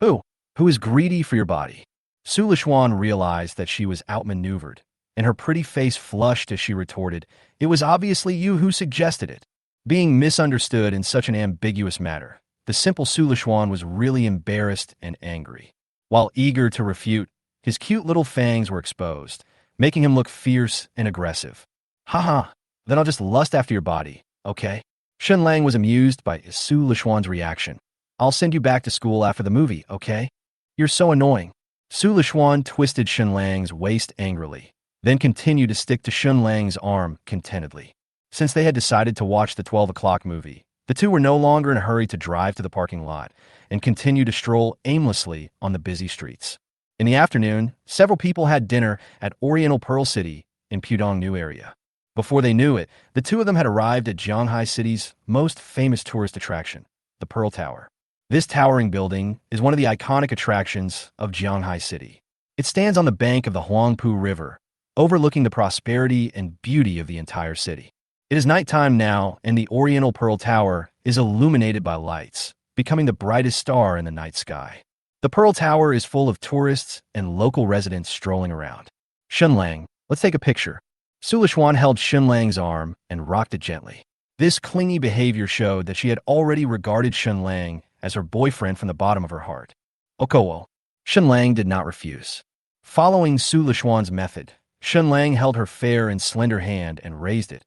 Who? Who is greedy for your body? Su Lishuan realized that she was outmaneuvered, and her pretty face flushed as she retorted, it was obviously you who suggested it. Being misunderstood in such an ambiguous matter, the simple Su Lishuan was really embarrassed and angry. While eager to refute, his cute little fangs were exposed, making him look fierce and aggressive. Haha, then I'll just lust after your body, okay? Shen Lang was amused by Su Lishuan's reaction. I'll send you back to school after the movie, okay? You're so annoying. Su Lishuan twisted Shen Lang's waist angrily, then continued to stick to Shen Lang's arm contentedly. Since they had decided to watch the 12 o'clock movie, the two were no longer in a hurry to drive to the parking lot and continued to stroll aimlessly on the busy streets. In the afternoon, several people had dinner at Oriental Pearl City in Pudong New area. Before they knew it, the two of them had arrived at Shanghai City's most famous tourist attraction, the Pearl Tower. This towering building is one of the iconic attractions of Shanghai City. It stands on the bank of the Huangpu River, overlooking the prosperity and beauty of the entire city. It is nighttime now, and the Oriental Pearl Tower is illuminated by lights, becoming the brightest star in the night sky. The Pearl Tower is full of tourists and local residents strolling around. Shen Lang, let's take a picture. Su Lishuan held Shen Lang's arm and rocked it gently. This clingy behavior showed that she had already regarded Shen Lang as her boyfriend from the bottom of her heart. Okowo. Shen Lang did not refuse. Following Su Lishuan's method, Shen Lang held her fair and slender hand and raised it,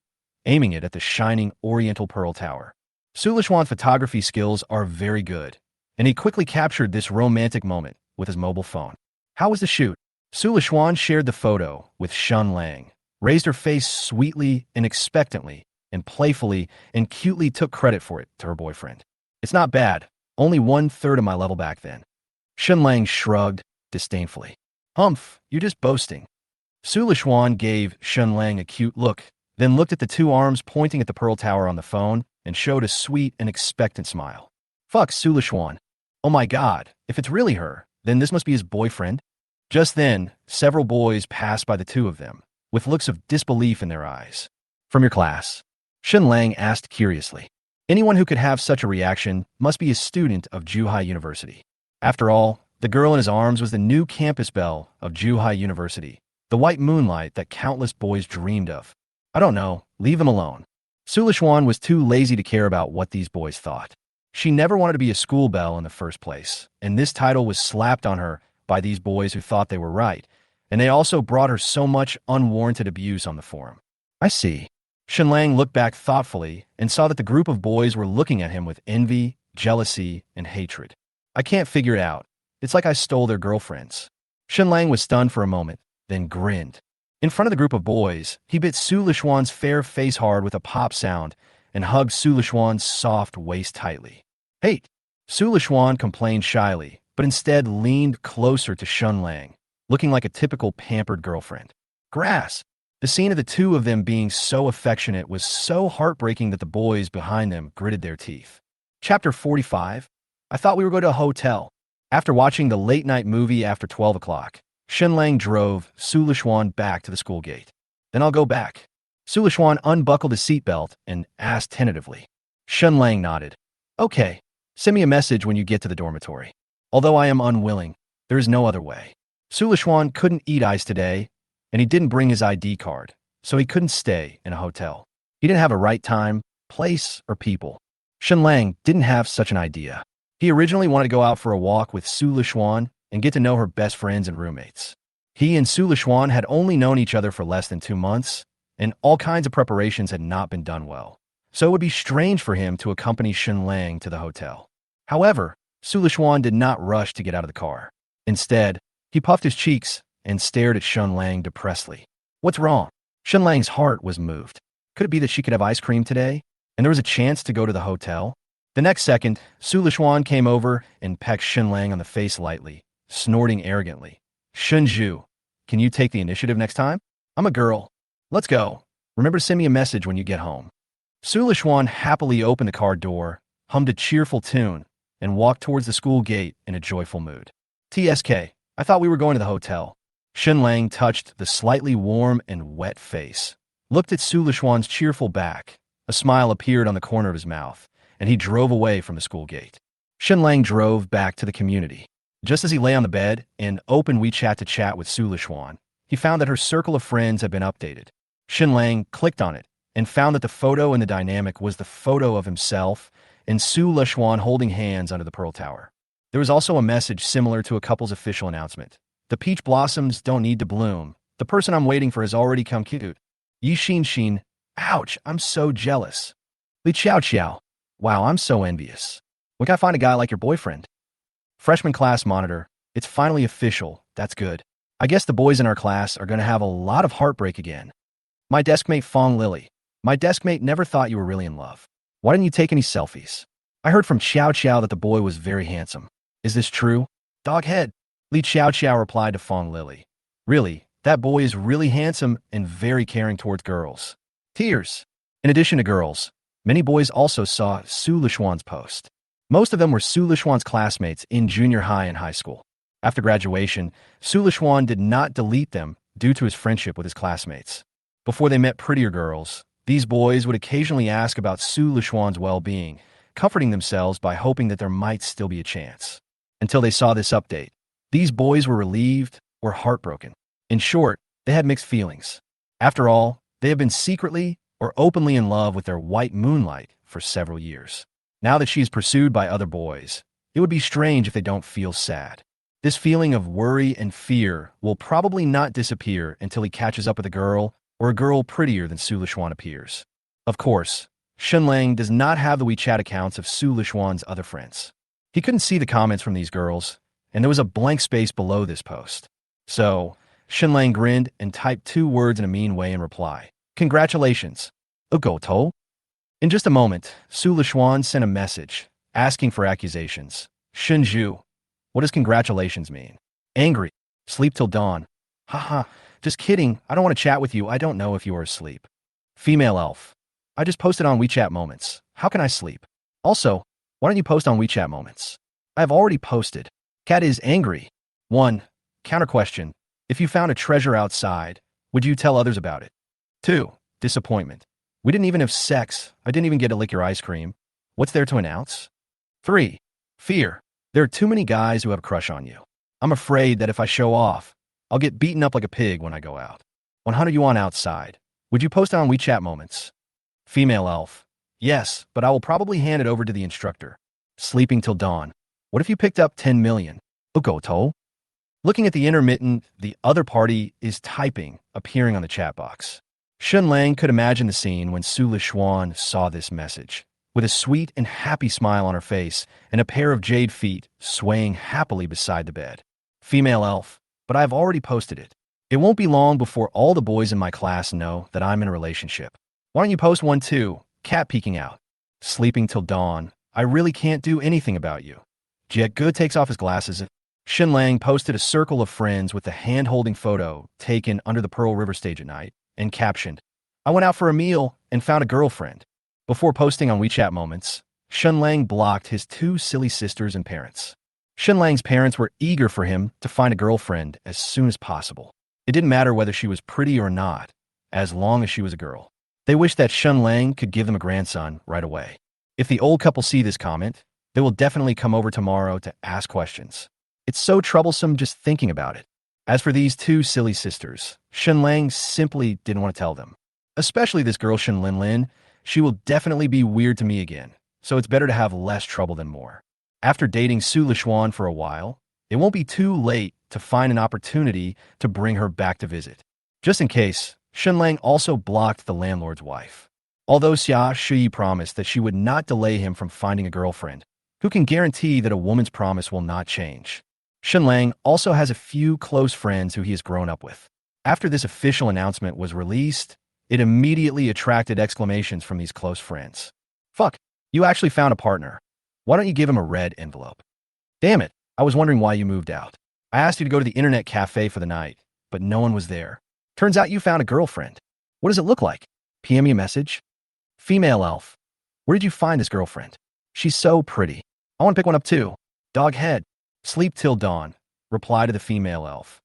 aiming it at the shining Oriental Pearl Tower. Su Lishuan's photography skills are very good, and he quickly captured this romantic moment with his mobile phone. How was the shoot? Su Lishuan shared the photo with Shen Lang, raised her face sweetly and expectantly, and playfully and cutely took credit for it to her boyfriend. It's not bad, only 1/3 of my level back then. Shen Lang shrugged disdainfully. Humph, you're just boasting. Su Lishuan gave Shen Lang a cute look, then looked at the two arms pointing at the Pearl Tower on the phone and showed a sweet and expectant smile. Fuck Su Lishuan. Oh my god, if it's really her, then this must be his boyfriend. Just then, several boys passed by the two of them, with looks of disbelief in their eyes. From your class? Shen Lang asked curiously. Anyone who could have such a reaction must be a student of Zhuhai University. After all, the girl in his arms was the new campus belle of Zhuhai University, the white moonlight that countless boys dreamed of. I don't know, leave them alone. Su Lishuan was too lazy to care about what these boys thought. She never wanted to be a school belle in the first place, and this title was slapped on her by these boys who thought they were right, and they also brought her so much unwarranted abuse on the forum. I see. Shen Lang looked back thoughtfully and saw that the group of boys were looking at him with envy, jealousy, and hatred. I can't figure it out. It's like I stole their girlfriends. Shen Lang was stunned for a moment, then grinned. In front of the group of boys, he bit Su Lishuan's fair face hard with a pop sound and hugged Su Lishuan's soft waist tightly. Hey, Su Lishuan complained shyly, but instead leaned closer to Shen Lang, looking like a typical pampered girlfriend. Grass. The scene of the two of them being so affectionate was so heartbreaking that the boys behind them gritted their teeth. Chapter 45. I thought we were going to a hotel. After watching the late-night movie after 12 o'clock, Shen Lang drove Su Lishuan back to the school gate. Then I'll go back. Su Lishuan unbuckled his seatbelt and asked tentatively. Shen Lang nodded. Okay, send me a message when you get to the dormitory. Although I am unwilling, there is no other way. Su Lishuan couldn't eat ice today, and he didn't bring his ID card, so he couldn't stay in a hotel. He didn't have a right time, place, or people. Shen Lang didn't have such an idea. He originally wanted to go out for a walk with Su Lishuan and get to know her best friends and roommates. He and Su Lishuan had only known each other for less than 2 months, and all kinds of preparations had not been done well. So it would be strange for him to accompany Shen Lang to the hotel. However, Su Lishuan did not rush to get out of the car. Instead, he puffed his cheeks and stared at Shen Lang depressedly. What's wrong? Shen Lang's heart was moved. Could it be that she could have ice cream today, and there was a chance to go to the hotel? The next second, Su Lishuan came over and pecked Shen Lang on the face lightly, snorting arrogantly. Shunju, can you take the initiative next time? I'm a girl. Let's go. Remember to send me a message when you get home. Su Lishuan happily opened the car door, hummed a cheerful tune, and walked towards the school gate in a joyful mood. TSK, I thought we were going to the hotel. Shen Lang touched the slightly warm and wet face, looked at Su Lishuan's cheerful back. A smile appeared on the corner of his mouth, and he drove away from the school gate. Shen Lang drove back to the community. Just as he lay on the bed and opened WeChat to chat with Su Lishuan, he found that her circle of friends had been updated. Shen Lang clicked on it and found that the photo in the dynamic was the photo of himself and Su Lishuan holding hands under the Pearl Tower. There was also a message similar to a couple's official announcement. The peach blossoms don't need to bloom. The person I'm waiting for has already come cute. Yi Xin Xin. Ouch, I'm so jealous. Li Qiao Qiao. Wow, I'm so envious. When can I find a guy like your boyfriend? Freshman class monitor. It's finally official. That's good. I guess the boys in our class are going to have a lot of heartbreak again. My deskmate Fong Lily. My deskmate never thought you were really in love. Why didn't you take any selfies? I heard from Xiao Qiao that the boy was very handsome. Is this true? Doghead. Li Qiao Qiao replied to Fong Lily. Really, that boy is really handsome and very caring towards girls. Tears. In addition to girls, many boys also saw Su Lishuan's post. Most of them were Su Lishuan's classmates in junior high and high school. After graduation, Su Lishuan did not delete them due to his friendship with his classmates. Before they met prettier girls, these boys would occasionally ask about Su Lishuan's well-being, comforting themselves by hoping that there might still be a chance. Until they saw this update, these boys were relieved or heartbroken. In short, they had mixed feelings. After all, they have been secretly or openly in love with their white moonlight for several years. Now that she is pursued by other boys, it would be strange if they don't feel sad. This feeling of worry and fear will probably not disappear until he catches up with a girl or a girl prettier than Su Lishuan appears. Of course, Shen Lang does not have the WeChat accounts of Su Lishuan's other friends. He couldn't see the comments from these girls, and there was a blank space below this post. So, Shen Lang grinned and typed 2 words in a mean way in reply. Congratulations. Ugoto. In just a moment, Su Lishuan sent a message, asking for accusations. Shunju. What does congratulations mean? Angry. Sleep till dawn. Haha, just kidding. I don't want to chat with you. I don't know if you are asleep. Female elf. I just posted on WeChat Moments. How can I sleep? Also, why don't you post on WeChat Moments? I have already posted. Cat is angry. 1. Counter question. If you found a treasure outside, would you tell others about it? 2. Disappointment. We didn't even have sex. I didn't even get to lick your ice cream. What's there to announce? 3. Fear. There are too many guys who have a crush on you. I'm afraid that if I show off, I'll get beaten up like a pig when I go out. 100 yuan outside. Would you post it on WeChat Moments? Female elf. Yes, but I will probably hand it over to the instructor. Sleeping till dawn. What if you picked up 10 million? Ugoto. Looking at the intermittent, the other party is typing, appearing on the chat box. Shen Lang could imagine the scene when Su Lishuan saw this message. With a sweet and happy smile on her face and a pair of jade feet swaying happily beside the bed. Female elf. But I've already posted it. It won't be long before all the boys in my class know that I'm in a relationship. Why don't you post one too? Cat peeking out. Sleeping till dawn. I really can't do anything about you. Jie takes off his glasses. Shen Lang posted a circle of friends with the hand-holding photo taken under the Pearl River stage at night and captioned, "I went out for a meal and found a girlfriend." Before posting on WeChat Moments, Shen Lang blocked his two silly sisters and parents. Shen Lang's parents were eager for him to find a girlfriend as soon as possible. It didn't matter whether she was pretty or not, as long as she was a girl. They wished that Shen Lang could give them a grandson right away. If the old couple see this comment, they will definitely come over tomorrow to ask questions. It's so troublesome just thinking about it. As for these two silly sisters, Shen Lang simply didn't want to tell them. Especially this girl Shen Lin, she will definitely be weird to me again, so it's better to have less trouble than more. After dating Su Lishuan for a while, it won't be too late to find an opportunity to bring her back to visit. Just in case, Shen Lang also blocked the landlord's wife. Although Xia Shuyi promised that she would not delay him from finding a girlfriend, who can guarantee that a woman's promise will not change? Shen Lang also has a few close friends who he has grown up with. After this official announcement was released, it immediately attracted exclamations from these close friends. "Fuck, you actually found a partner. Why don't you give him a red envelope? Damn it, I was wondering why you moved out. I asked you to go to the internet cafe for the night, but no one was there. Turns out you found a girlfriend. What does it look like? PM me a message. Female elf. Where did you find this girlfriend? She's so pretty. I want to pick one up too. Dog head. Sleep till dawn." Reply to the female elf.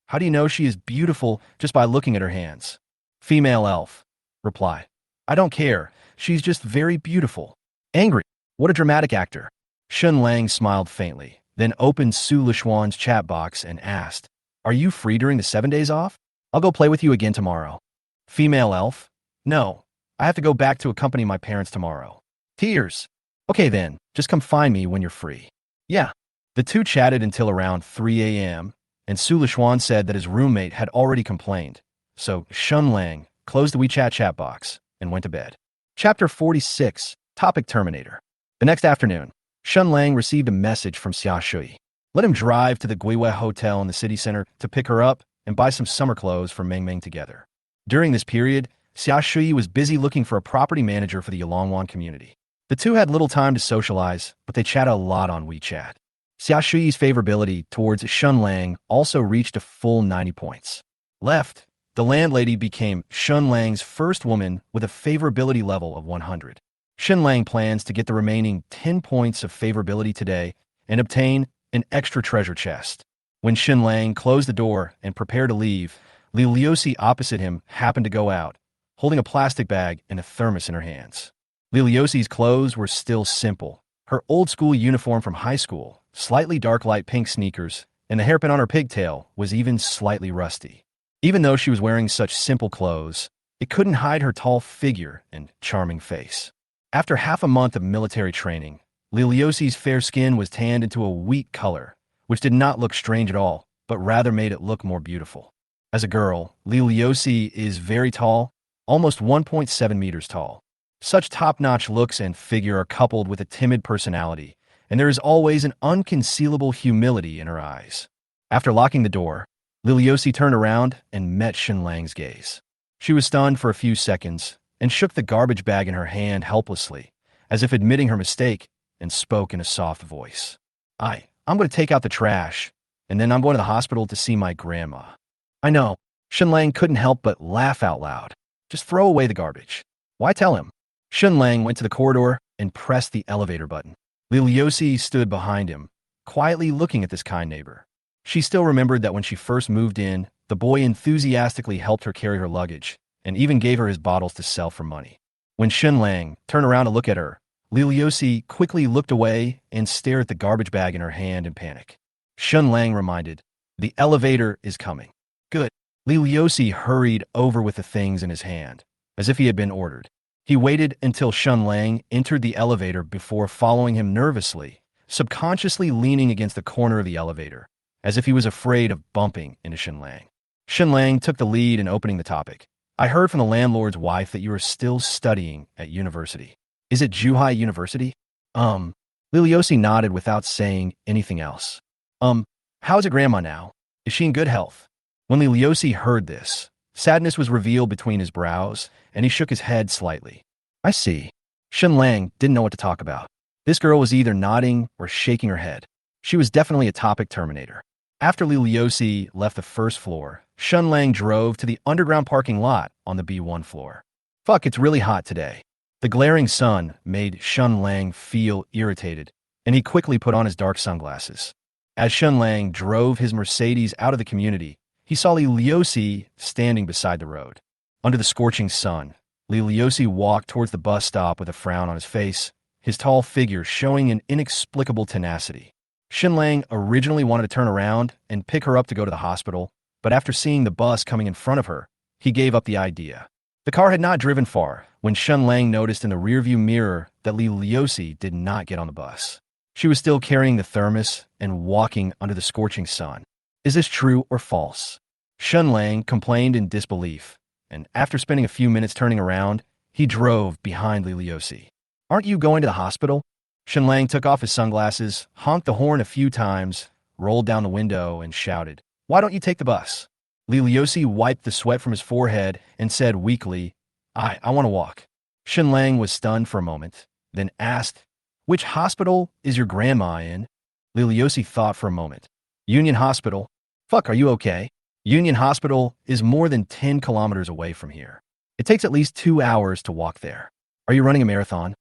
"How do you know she is beautiful just by looking at her hands?" Female elf. Reply. "I don't care. She's just very beautiful." Angry. What a dramatic actor. Shen Lang smiled faintly, then opened Su Lishuan's chat box and asked, "Are you free during the 7 days off? I'll go play with you again tomorrow." Female elf. "No. I have to go back to accompany my parents tomorrow." Tears. "Okay then, just come find me when you're free." Yeah. The two chatted until around 3 a.m., and Su Lishuan said that his roommate had already complained, so Shen Lang closed the WeChat chat box and went to bed. Chapter 46, Topic Terminator. The next afternoon, Shen Lang received a message from Xia Shui. Let him drive to the Guiwei Hotel in the city center to pick her up and buy some summer clothes for Meng Meng together. During this period, Xia Shui was busy looking for a property manager for the Yalongwan community. The two had little time to socialize, but they chatted a lot on WeChat. Xia Shui's favorability towards Shen Lang also reached a full 90 points. Left, the landlady became Shen Lang's first woman with a favorability level of 100. Shen Lang plans to get the remaining 10 points of favorability today and obtain an extra treasure chest. When Shen Lang closed the door and prepared to leave, Li Liuxi opposite him happened to go out, holding a plastic bag and a thermos in her hands. Li Liuxi's clothes were still simple. Her old-school uniform from high school, slightly dark light pink sneakers, and the hairpin on her pigtail was even slightly rusty. Even though she was wearing such simple clothes, it couldn't hide her tall figure and charming face. After half a month of military training, Li Liuxi's fair skin was tanned into a wheat color, which did not look strange at all, but rather made it look more beautiful. As a girl, Li Liuxi is very tall, almost 1.7 meters tall. Such top-notch looks and figure are coupled with a timid personality, and there is always an unconcealable humility in her eyes. After locking the door, Li Liuxi turned around and met Shen Lang's gaze. She was stunned for a few seconds and shook the garbage bag in her hand helplessly, as if admitting her mistake, and spoke in a soft voice. I'm going to take out the trash, and then I'm going to the hospital to see my grandma." I know. Shen Lang couldn't help but laugh out loud. Just throw away the garbage. Why tell him? Shen Lang went to the corridor and pressed the elevator button. Li Liuxi stood behind him, quietly looking at this kind neighbor. She still remembered that when she first moved in, the boy enthusiastically helped her carry her luggage, and even gave her his bottles to sell for money. When Shen Lang turned around to look at her, Li Liuxi quickly looked away and stared at the garbage bag in her hand in panic. Shen Lang reminded, "The elevator is coming." Good. Li Liuxi hurried over with the things in his hand, as if he had been ordered. He waited until Shen Lang entered the elevator before following him nervously, subconsciously leaning against the corner of the elevator, as if he was afraid of bumping into Shen Lang. Shen Lang took the lead in opening the topic. "I heard from the landlord's wife that you are still studying at university. Is it Zhuhai University?" Li Liuxi nodded without saying anything else. How is your grandma now? Is she in good health?" When Li Liuxi heard this, sadness was revealed between his brows, and he shook his head slightly. "I see." Shen Lang didn't know what to talk about. This girl was either nodding or shaking her head. She was definitely a topic terminator. After Li Liuxi left the first floor, Shen Lang drove to the underground parking lot on the B1 floor. Fuck, it's really hot today. The glaring sun made Shen Lang feel irritated, and he quickly put on his dark sunglasses. As Shen Lang drove his Mercedes out of the community, he saw Li Liuxi standing beside the road. Under the scorching sun, Li Liuxi walked towards the bus stop with a frown on his face, his tall figure showing an inexplicable tenacity. Shen Lang originally wanted to turn around and pick her up to go to the hospital, but after seeing the bus coming in front of her, he gave up the idea. The car had not driven far when Shen Lang noticed in the rearview mirror that Li Liuxi did not get on the bus. She was still carrying the thermos and walking under the scorching sun. Is this true or false? Shen Lang complained in disbelief, and after spending a few minutes turning around, he drove behind Li Liuxi. Aren't you going to the hospital? Shen Lang took off his sunglasses, honked the horn a few times, rolled down the window, and shouted, "Why don't you take the bus?" Li Liuxi wiped the sweat from his forehead and said weakly, I want to walk. Shen Lang was stunned for a moment, then asked, "Which hospital is your grandma in?" Li Liuxi thought for a moment. "Union Hospital." "Fuck, are you okay?" "Union Hospital is more than 10 kilometers away from here. It takes at least 2 hours to walk there. Are you running a marathon?"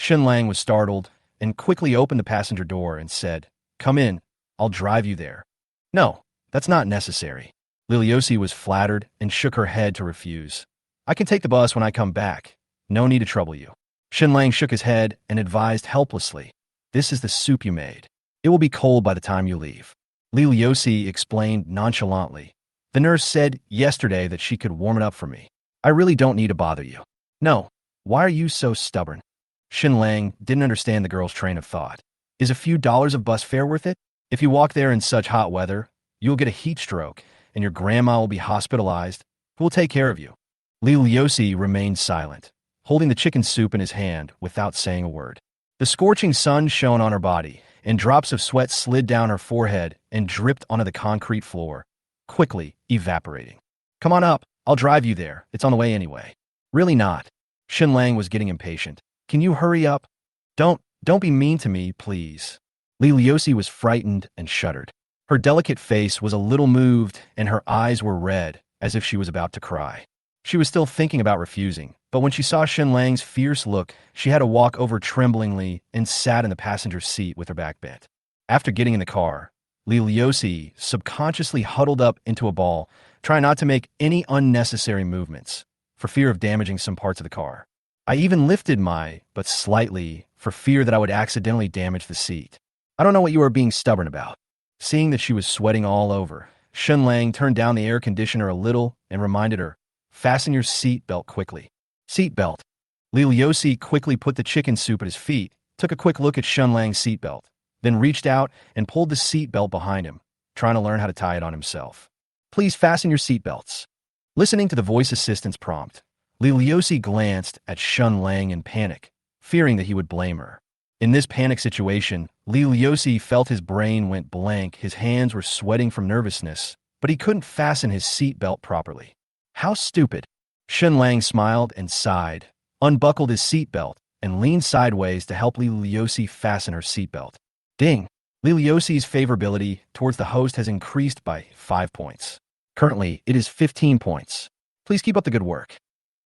Shen Lang was startled and quickly opened the passenger door and said, "Come in, I'll drive you there." "No, that's not necessary." Li Liuxi was flattered and shook her head to refuse. "I can take the bus when I come back. No need to trouble you." Shen Lang shook his head and advised helplessly, "This is the soup you made. It will be cold by the time you leave." Li Liuxi explained nonchalantly, "The nurse said yesterday that she could warm it up for me. I really don't need to bother you." "No, why are you so stubborn?" Shen Lang didn't understand the girl's train of thought. "Is a few dollars of bus fare worth it? If you walk there in such hot weather, you'll get a heat stroke, and your grandma will be hospitalized. Who will take care of you?" Li Liuxi remained silent, holding the chicken soup in his hand without saying a word. The scorching sun shone on her body, and drops of sweat slid down her forehead and dripped onto the concrete floor, quickly evaporating. "Come on up, I'll drive you there. It's on the way anyway." "Really not." Shen Lang was getting impatient. "Can you hurry up? Don't be mean to me, please." Li Liuxi was frightened and shuddered. Her delicate face was a little moved, and her eyes were red, as if she was about to cry. She was still thinking about refusing, but when she saw Shen Lang's fierce look, she had to walk over tremblingly and sat in the passenger seat with her back bent. After getting in the car, Li Liuxi subconsciously huddled up into a ball, trying not to make any unnecessary movements, for fear of damaging some parts of the car. "I even lifted but slightly, for fear that I would accidentally damage the seat. I don't know what you are being stubborn about." Seeing that she was sweating all over, Shen Lang turned down the air conditioner a little and reminded her, "Fasten your seat belt quickly." "Seat belt." Li Liuxi quickly put the chicken soup at his feet, took a quick look at Shen Lang's seat belt, then reached out and pulled the seat belt behind him, trying to learn how to tie it on himself. "Please fasten your seat belts." Listening to the voice assistant's prompt, Li Liuxi glanced at Shen Lang in panic, fearing that he would blame her. In this panic situation, Li Liuxi felt his brain went blank, his hands were sweating from nervousness, but he couldn't fasten his seat belt properly. How stupid. Shen Lang smiled and sighed, unbuckled his seat belt, and leaned sideways to help Li Liuxi fasten her seat belt. Ding! Li Liuxi's favorability towards the host has increased by 5 points. Currently, it is 15 points. Please keep up the good work.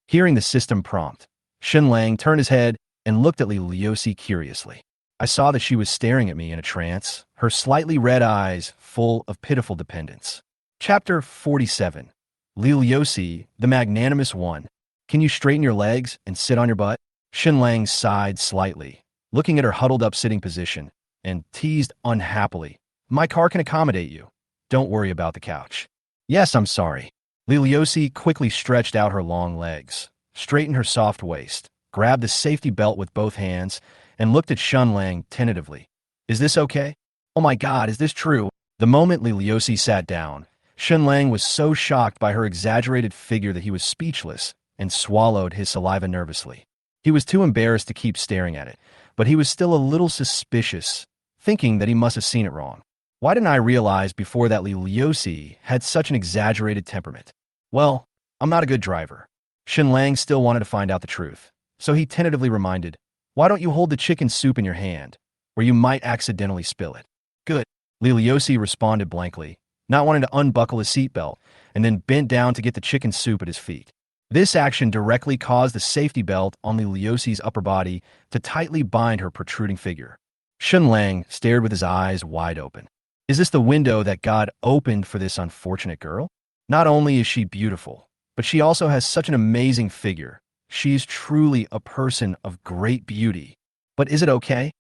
Hearing the system prompt, Shen Lang turned his head and looked at Li Liuxi curiously. I saw that she was staring at me in a trance, her slightly red eyes full of pitiful dependence. Chapter 47. Li Liuxi, the magnanimous one. Can you straighten your legs and sit on your butt? Shen Lang sighed slightly, looking at her huddled up sitting position, and teased unhappily, "My car can accommodate you. Don't worry about the couch." "Yes, I'm sorry." Li Liuxi quickly stretched out her long legs, straightened her soft waist, grabbed the safety belt with both hands, and looked at Shen Lang tentatively. "Is this okay?" "Oh my god, is this true?" The moment Li Liuxi sat down, Shen Lang was so shocked by her exaggerated figure that he was speechless and swallowed his saliva nervously. He was too embarrassed to keep staring at it, but he was still a little suspicious, thinking that he must have seen it wrong. Why didn't I realize before that Li Liuxi had such an exaggerated temperament? Well, I'm not a good driver. Shen Lang still wanted to find out the truth, so he tentatively reminded, Why don't you hold the chicken soup in your hand, or you might accidentally spill it? Good. Liliosi responded blankly, not wanting to unbuckle his seatbelt, and then bent down to get the chicken soup at his feet. This action directly caused the safety belt on Liliosi's upper body to tightly bind her protruding figure. Shen Lang stared with his eyes wide open. Is this the window that God opened for this unfortunate girl? Not only is she beautiful, but she also has such an amazing figure. She is truly a person of great beauty. But is it okay?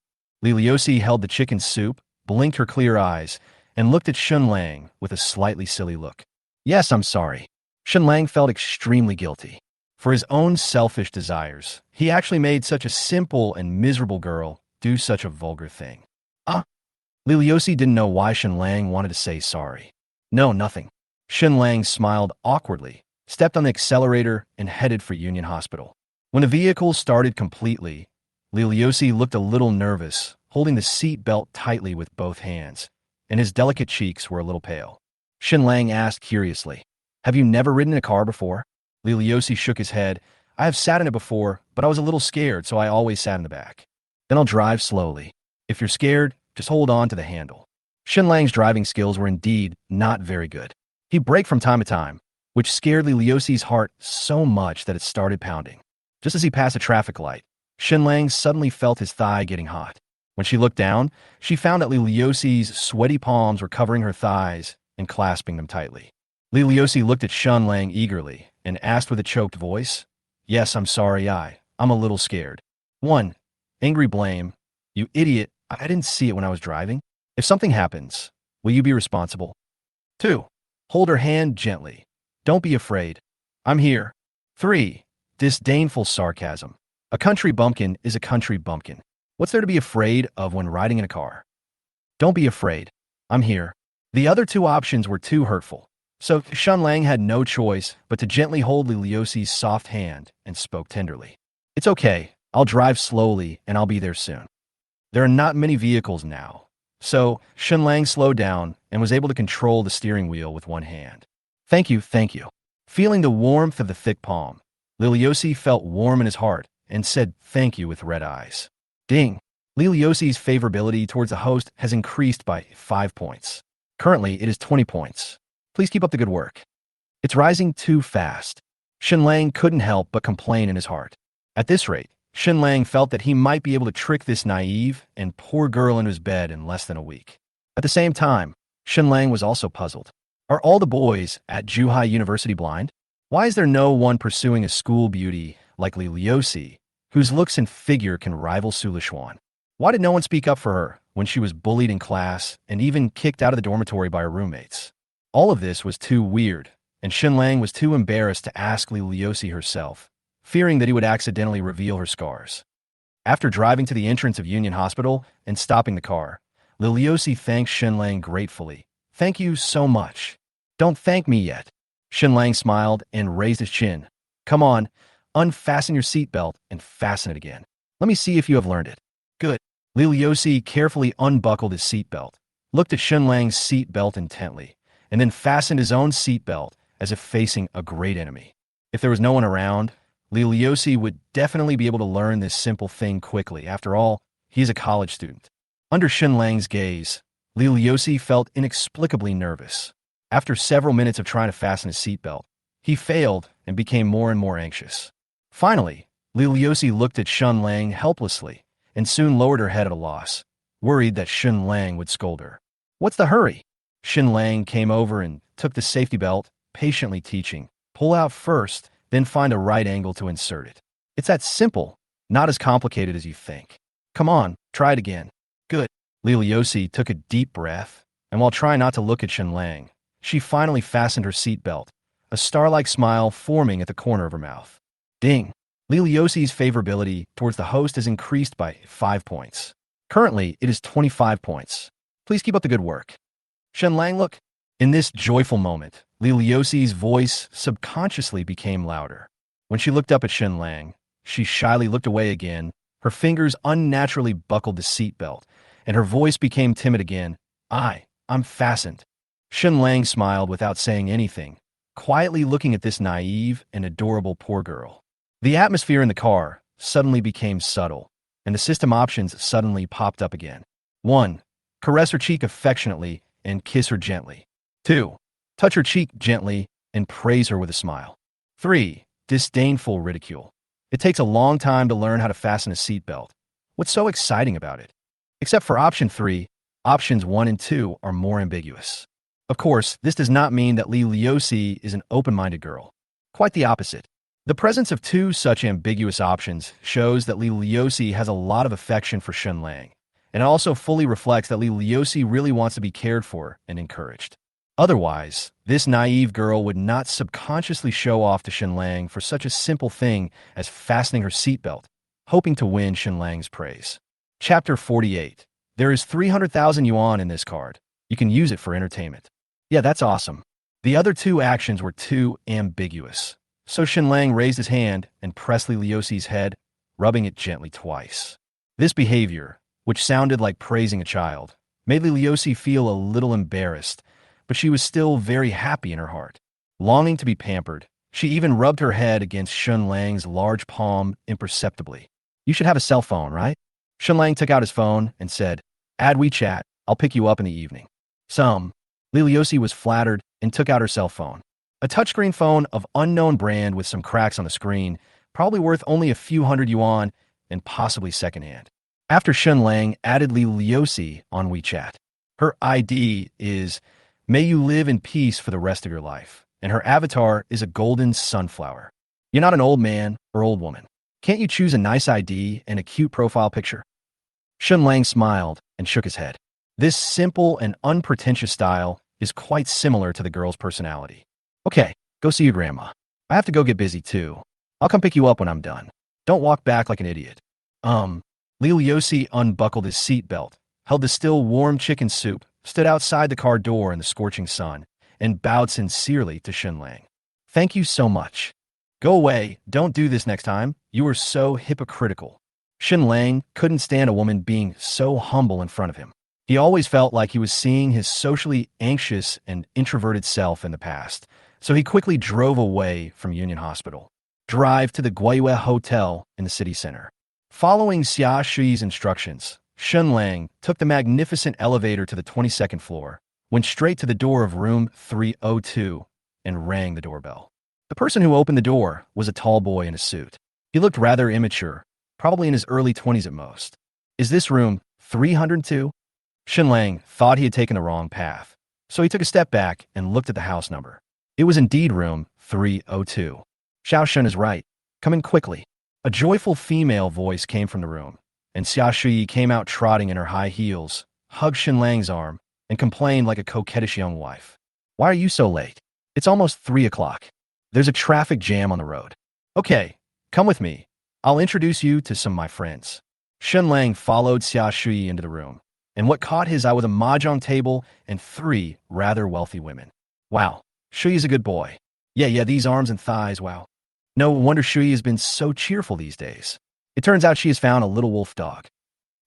Liliosi held the chicken soup, blinked her clear eyes, and looked at Shen Lang with a slightly silly look. Yes, I'm sorry. Shen Lang felt extremely guilty. For his own selfish desires, he actually made such a simple and miserable girl do such a vulgar thing. Liliosi didn't know why Shen Lang wanted to say sorry. No, nothing. Shen Lang smiled awkwardly, stepped on the accelerator, and headed for Union Hospital. When the vehicle started completely, Liliosi looked a little nervous, holding the seat belt tightly with both hands, and his delicate cheeks were a little pale. Shen Lang asked curiously, "Have you never ridden in a car before?" Liliosi shook his head. "I have sat in it before, but I was a little scared, so I always sat in the back." "Then I'll drive slowly. If you're scared, just hold on to the handle." Shen Lang's driving skills were indeed not very good. He braked from time to time, which scared Liliosi's heart so much that it started pounding. Just as he passed a traffic light, Shen Lang suddenly felt his thigh getting hot. When she looked down, she found that Liliosi's sweaty palms were covering her thighs and clasping them tightly. Liliosi looked at Shen Lang eagerly and asked with a choked voice, "Yes, I'm sorry, I'm a little scared." 1. Angry blame. "You idiot, I didn't see it when I was driving. If something happens, will you be responsible?" 2. Hold her hand gently. "Don't be afraid. I'm here." 3. Disdainful sarcasm. "A country bumpkin is a country bumpkin. What's there to be afraid of when riding in a car? Don't be afraid. I'm here." The other two options were too hurtful, so Shen Lang had no choice but to gently hold Liliosi's soft hand and spoke tenderly. "It's okay. I'll drive slowly and I'll be there soon." There are not many vehicles now, so Shen Lang slowed down and was able to control the steering wheel with one hand. Thank you. Feeling the warmth of the thick palm, Liliosi felt warm in his heart and said thank you with red eyes. Ding! Liliosi's favorability towards the host has increased by 5 points. Currently, it is 20 points. Please keep up the good work. It's rising too fast. Shen Lang couldn't help but complain in his heart. At this rate, Shen Lang felt that he might be able to trick this naive and poor girl into his bed in less than a week. At the same time, Shen Lang was also puzzled. Are all the boys at Zhuhai University blind? Why is there no one pursuing a school beauty like Liliosi, whose looks and figure can rival Su Lishuan? Why did no one speak up for her when she was bullied in class and even kicked out of the dormitory by her roommates? All of this was too weird, and Shen Lang was too embarrassed to ask Liliosi herself, fearing that he would accidentally reveal her scars. After driving to the entrance of Union Hospital and stopping the car, Liliosi thanked Shen Lang gratefully. "Thank you so much." "Don't thank me yet." Shen Lang smiled and raised his chin. "Come on, unfasten your seatbelt and fasten it again. Let me see if you have learned it." "Good." Liliosi carefully unbuckled his seatbelt, looked at Shen Lang's seatbelt intently, and then fastened his own seatbelt as if facing a great enemy. If there was no one around, Liliosi would definitely be able to learn this simple thing quickly. After all, he's a college student. Under Shen Lang's gaze, Liliosi felt inexplicably nervous. After several minutes of trying to fasten his seatbelt, he failed and became more and more anxious. Finally, Liliosi looked at Shen Lang helplessly and soon lowered her head at a loss, worried that Shen Lang would scold her. "What's the hurry?" Shen Lang came over and took the safety belt, patiently teaching, "Pull out first, then find a right angle to insert it. It's that simple, not as complicated as you think. Come on, try it again." "Good." Liliosi took a deep breath, and while trying not to look at Shen Lang, she finally fastened her seatbelt, a star-like smile forming at the corner of her mouth. Ding! Liliosi's favorability towards the host has increased by 5 points. Currently, it is 25 points. Please keep up the good work. Shen Lang, look. In this joyful moment, Liliosi's voice subconsciously became louder. When she looked up at Shen Lang, she shyly looked away again, her fingers unnaturally buckled the seatbelt, and her voice became timid again. I'm fastened." Shen Lang smiled without saying anything, quietly looking at this naive and adorable poor girl. The atmosphere in the car suddenly became subtle, and the system options suddenly popped up again. 1. Caress her cheek affectionately and kiss her gently. 2. Touch her cheek gently and praise her with a smile. 3. Disdainful ridicule. It takes a long time to learn how to fasten a seatbelt. What's so exciting about it? Except for option 3, options 1 and 2 are more ambiguous. Of course, this does not mean that Li Liuxi is an open-minded girl. Quite the opposite. The presence of 2 such ambiguous options shows that Li Liuxi has a lot of affection for Shen Lang, and it also fully reflects that Li Liuxi really wants to be cared for and encouraged. Otherwise, this naive girl would not subconsciously show off to Shen Lang for such a simple thing as fastening her seatbelt, hoping to win Shen Lang's praise. Chapter 48. There is 300,000 yuan in this card. You can use it for entertainment. Yeah, that's awesome. The other 2 actions were too ambiguous. So Shen Lang raised his hand and pressed Li Liuxi's head, rubbing it gently twice. This behavior, which sounded like praising a child, made Li Liuxi feel a little embarrassed, but she was still very happy in her heart. Longing to be pampered, she even rubbed her head against Shen Lang's large palm imperceptibly. You should have a cell phone, right? Shen Lang took out his phone and said, "Add WeChat, I'll pick you up in the evening." Li Liuxi was flattered and took out her cell phone. A touchscreen phone of unknown brand with some cracks on the screen, probably worth only a few hundred yuan and possibly secondhand. After Shen Lang added Li Liuxi on WeChat. Her ID is, "May you live in peace for the rest of your life," and her avatar is a golden sunflower. You're not an old man or old woman. Can't you choose a nice ID and a cute profile picture? Shen Lang smiled and shook his head. This simple and unpretentious style is quite similar to the girl's personality. Okay, go see your grandma. I have to go get busy too. I'll come pick you up when I'm done. Don't walk back like an idiot. Li Liuxi unbuckled his seatbelt, held the still warm chicken soup, stood outside the car door in the scorching sun, and bowed sincerely to Shen Lang. Thank you so much. Go away, don't do this next time. You are so hypocritical. Shen Lang couldn't stand a woman being so humble in front of him. He always felt like he was seeing his socially anxious and introverted self in the past, so he quickly drove away from Union Hospital. Drive to the Guiyue Hotel in the city center. Following Xia Shui's instructions, Shen Lang took the magnificent elevator to the 22nd floor, went straight to the door of room 302, and rang the doorbell. The person who opened the door was a tall boy in a suit. He looked rather immature, probably in his early 20s at most. Is this room 302? Shen Lang thought he had taken the wrong path, so he took a step back and looked at the house number. It was indeed room 302. Xiao Shen is right. Come in quickly. A joyful female voice came from the room, and Xia Shui came out trotting in her high heels, hugged Shen Lang's arm, and complained like a coquettish young wife. Why are you so late? It's almost 3 o'clock. There's a traffic jam on the road. Okay, come with me. I'll introduce you to some of my friends. Shen Lang followed Xia Shui into the room, and what caught his eye was a mahjong table and 3 rather wealthy women. Wow, Shui is a good boy. Yeah, these arms and thighs, wow. No wonder Shui has been so cheerful these days. It turns out she has found a little wolf dog.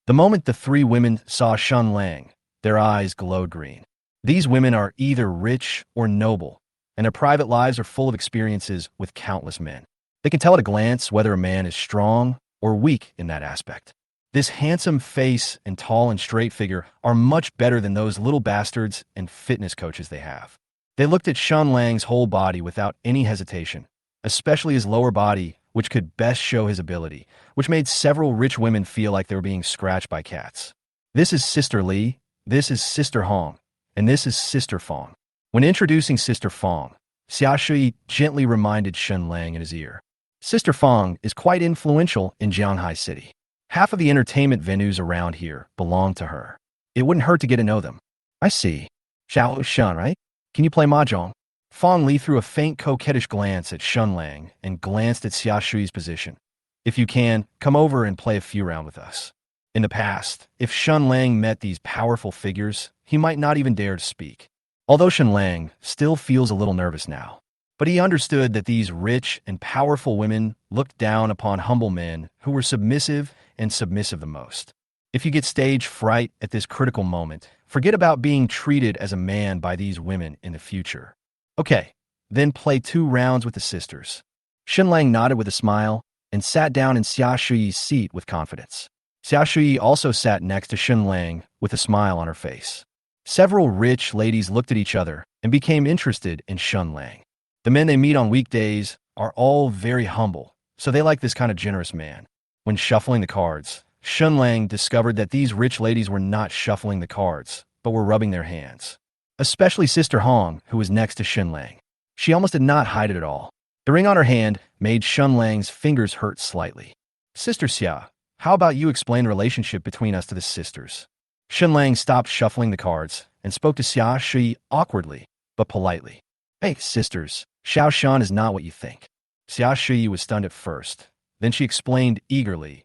The moment the 3 women saw Shen Lang, their eyes glowed green. These women are either rich or noble, and their private lives are full of experiences with countless men. They can tell at a glance whether a man is strong or weak in that aspect. This handsome face and tall and straight figure are much better than those little bastards and fitness coaches they have. They looked at Shen Lang's whole body without any hesitation, especially his lower body, which could best show his ability, which made several rich women feel like they were being scratched by cats. This is Sister Li, this is Sister Hong, and this is Sister Fong. When introducing Sister Fong, Xia Shui gently reminded Shen Lang in his ear. Sister Fong is quite influential in Jianghai City. Half of the entertainment venues around here belong to her. It wouldn't hurt to get to know them. I see. Xiao Shen, right? Can you play mahjong? Fong Li threw a faint coquettish glance at Shen Lang and glanced at Xia Shui's position. If you can, come over and play a few rounds with us. In the past, if Shen Lang met these powerful figures, he might not even dare to speak. Although Shen Lang still feels a little nervous now, but he understood that these rich and powerful women looked down upon humble men who were submissive and submissive the most. If you get stage fright at this critical moment, forget about being treated as a man by these women in the future. Okay, then play 2 rounds with the sisters. Shen Lang nodded with a smile and sat down in Xia Shui's seat with confidence. Xia Shui also sat next to Shen Lang with a smile on her face. Several rich ladies looked at each other and became interested in Shen Lang. The men they meet on weekdays are all very humble, so they like this kind of generous man. When shuffling the cards, Shen Lang discovered that these rich ladies were not shuffling the cards, but were rubbing their hands. Especially Sister Hong, who was next to Shen Lang. She almost did not hide it at all. The ring on her hand made Shen Lang's fingers hurt slightly. Sister Xia, how about you explain the relationship between us to the sisters? Shen Lang stopped shuffling the cards and spoke to Xia Shui awkwardly, but politely. Hey, sisters, Xiao Shan is not what you think. Xia Shui was stunned at first. Then she explained eagerly.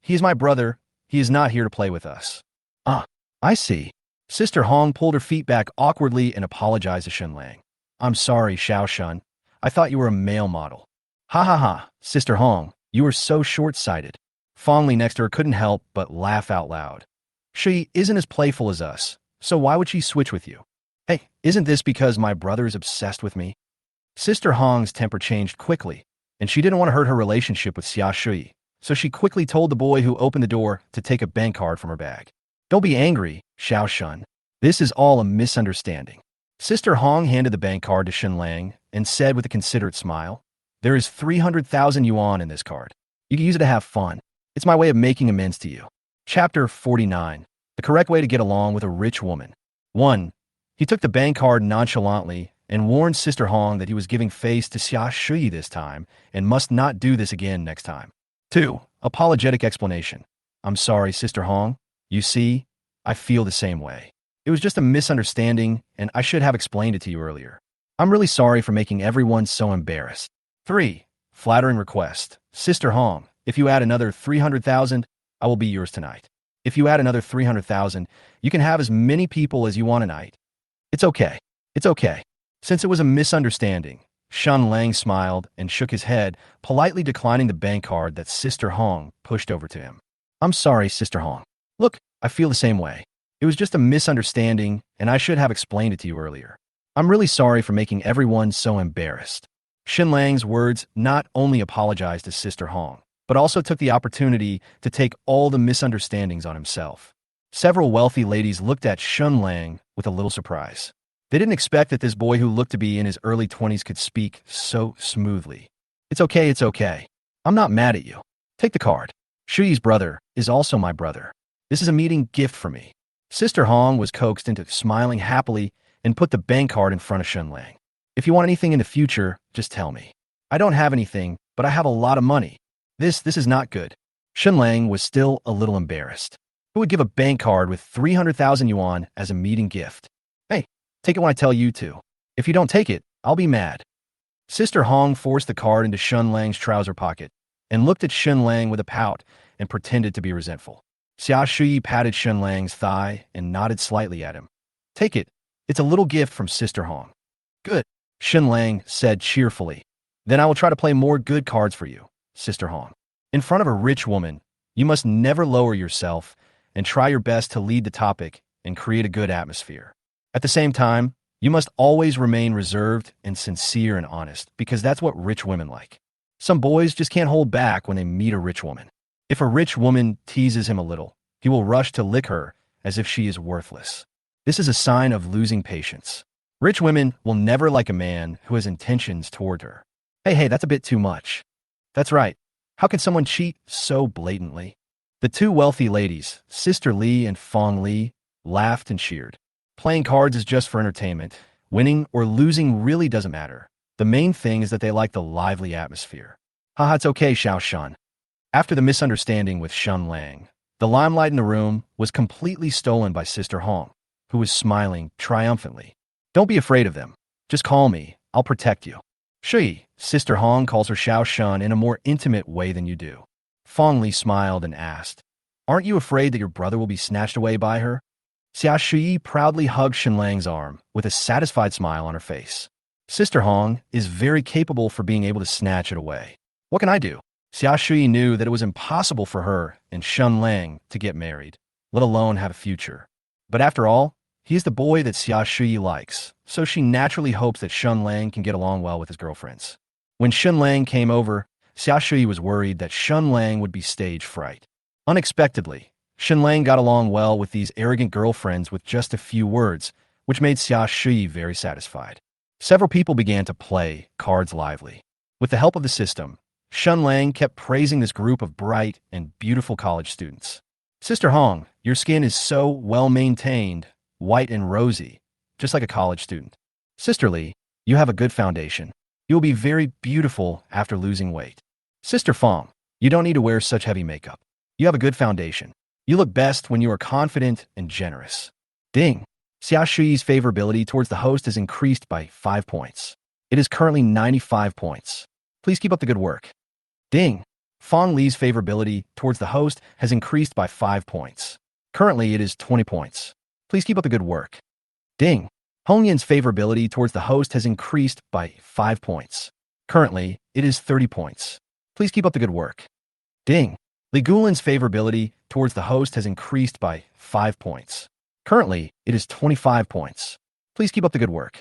He is my brother. He is not here to play with us. Ah, I see. Sister Hong pulled her feet back awkwardly and apologized to Shen Lang. I'm sorry, Xiao Shan. I thought you were a male model. Ha ha ha, Sister Hong, you are so short-sighted. Fong Li next to her couldn't help but laugh out loud. She isn't as playful as us, so why would she switch with you? Hey, isn't this because my brother is obsessed with me? Sister Hong's temper changed quickly, and she didn't want to hurt her relationship with Xia Shui, so she quickly told the boy who opened the door to take a bank card from her bag. Don't be angry, Xiao Shun. This is all a misunderstanding. Sister Hong handed the bank card to Shen Lang and said with a considerate smile, There is 300,000 yuan in this card. You can use it to have fun. It's my way of making amends to you. Chapter 49. The correct way to get along with a rich woman. 1. He took the bank card nonchalantly and warned Sister Hong that he was giving face to Xia Shui this time and must not do this again next time. 2. Apologetic explanation. I'm sorry, Sister Hong. You see, I feel the same way. It was just a misunderstanding, and I should have explained it to you earlier. I'm really sorry for making everyone so embarrassed. 3. Flattering request. Sister Hong, if you add another 300,000, I will be yours tonight. If you add another 300,000, you can have as many people as you want tonight. It's okay. It's okay. Since it was a misunderstanding, Shen Lang smiled and shook his head, politely declining the bank card that Sister Hong pushed over to him. I'm sorry, Sister Hong. Look, I feel the same way. It was just a misunderstanding, and I should have explained it to you earlier. I'm really sorry for making everyone so embarrassed. Shen Lang's words not only apologized to Sister Hong, but also took the opportunity to take all the misunderstandings on himself. Several wealthy ladies looked at Shen Lang with a little surprise. They didn't expect that this boy who looked to be in his early 20s could speak so smoothly. It's okay, it's okay. I'm not mad at you. Take the card. Shuyi's brother is also my brother. This is a meeting gift for me. Sister Hong was coaxed into smiling happily and put the bank card in front of Shen Lang. If you want anything in the future, just tell me. I don't have anything, but I have a lot of money. This is not good. Shen Lang was still a little embarrassed. Who would give a bank card with 300,000 yuan as a meeting gift? Hey, take it when I tell you to. If you don't take it, I'll be mad. Sister Hong forced the card into Shen Lang's trouser pocket and looked at Shen Lang with a pout and pretended to be resentful. Xia Shui patted Shen Lang's thigh and nodded slightly at him. Take it. It's a little gift from Sister Hong. Good, Shen Lang said cheerfully. Then I will try to play more good cards for you, Sister Hong. In front of a rich woman, you must never lower yourself and try your best to lead the topic and create a good atmosphere. At the same time, you must always remain reserved and sincere and honest because that's what rich women like. Some boys just can't hold back when they meet a rich woman. If a rich woman teases him a little, he will rush to lick her as if she is worthless. This is a sign of losing patience. Rich women will never like a man who has intentions toward her. Hey, that's a bit too much. That's right. How can someone cheat so blatantly? The two wealthy ladies, Sister Li and Fong Li, laughed and cheered. Playing cards is just for entertainment. Winning or losing really doesn't matter. The main thing is that they like the lively atmosphere. Haha, it's okay, Xiao Shan. After the misunderstanding with Shen Lang, the limelight in the room was completely stolen by Sister Hong, who was smiling triumphantly. Don't be afraid of them. Just call me. I'll protect you. Shui, Sister Hong calls her Xiao Shan in a more intimate way than you do. Fong Li smiled and asked, Aren't you afraid that your brother will be snatched away by her? Xia Shui proudly hugged Shen Lang's arm with a satisfied smile on her face. Sister Hong is very capable for being able to snatch it away. What can I do? Xia Shui knew that it was impossible for her and Shen Lang to get married, let alone have a future. But after all, he's the boy that Xia Shui likes, so she naturally hopes that Shen Lang can get along well with his girlfriends. When Shen Lang came over, Xia Shui was worried that Shen Lang would be stage fright. Unexpectedly, Shen Lang got along well with these arrogant girlfriends with just a few words, which made Xia Shui very satisfied. Several people began to play cards lively. With the help of the system, Shen Lang kept praising this group of bright and beautiful college students. Sister Hong, your skin is so well maintained, white and rosy, just like a college student. Sister Li, you have a good foundation. You will be very beautiful after losing weight. Sister Fong, you don't need to wear such heavy makeup. You have a good foundation. You look best when you are confident and generous. Ding! Xia Shui's favorability towards the host has increased by 5 points. It is currently 95 points. Please keep up the good work. Ding! Fong Li's favorability towards the host has increased by 5 points. Currently, it is 20 points. Please keep up the good work. Ding! Hong Yin's favorability towards the host has increased by 5 points. Currently, it is 30 points. Please keep up the good work. Ding! Li Gulin's favorability towards the host has increased by 5 points. Currently, it is 25 points. Please keep up the good work.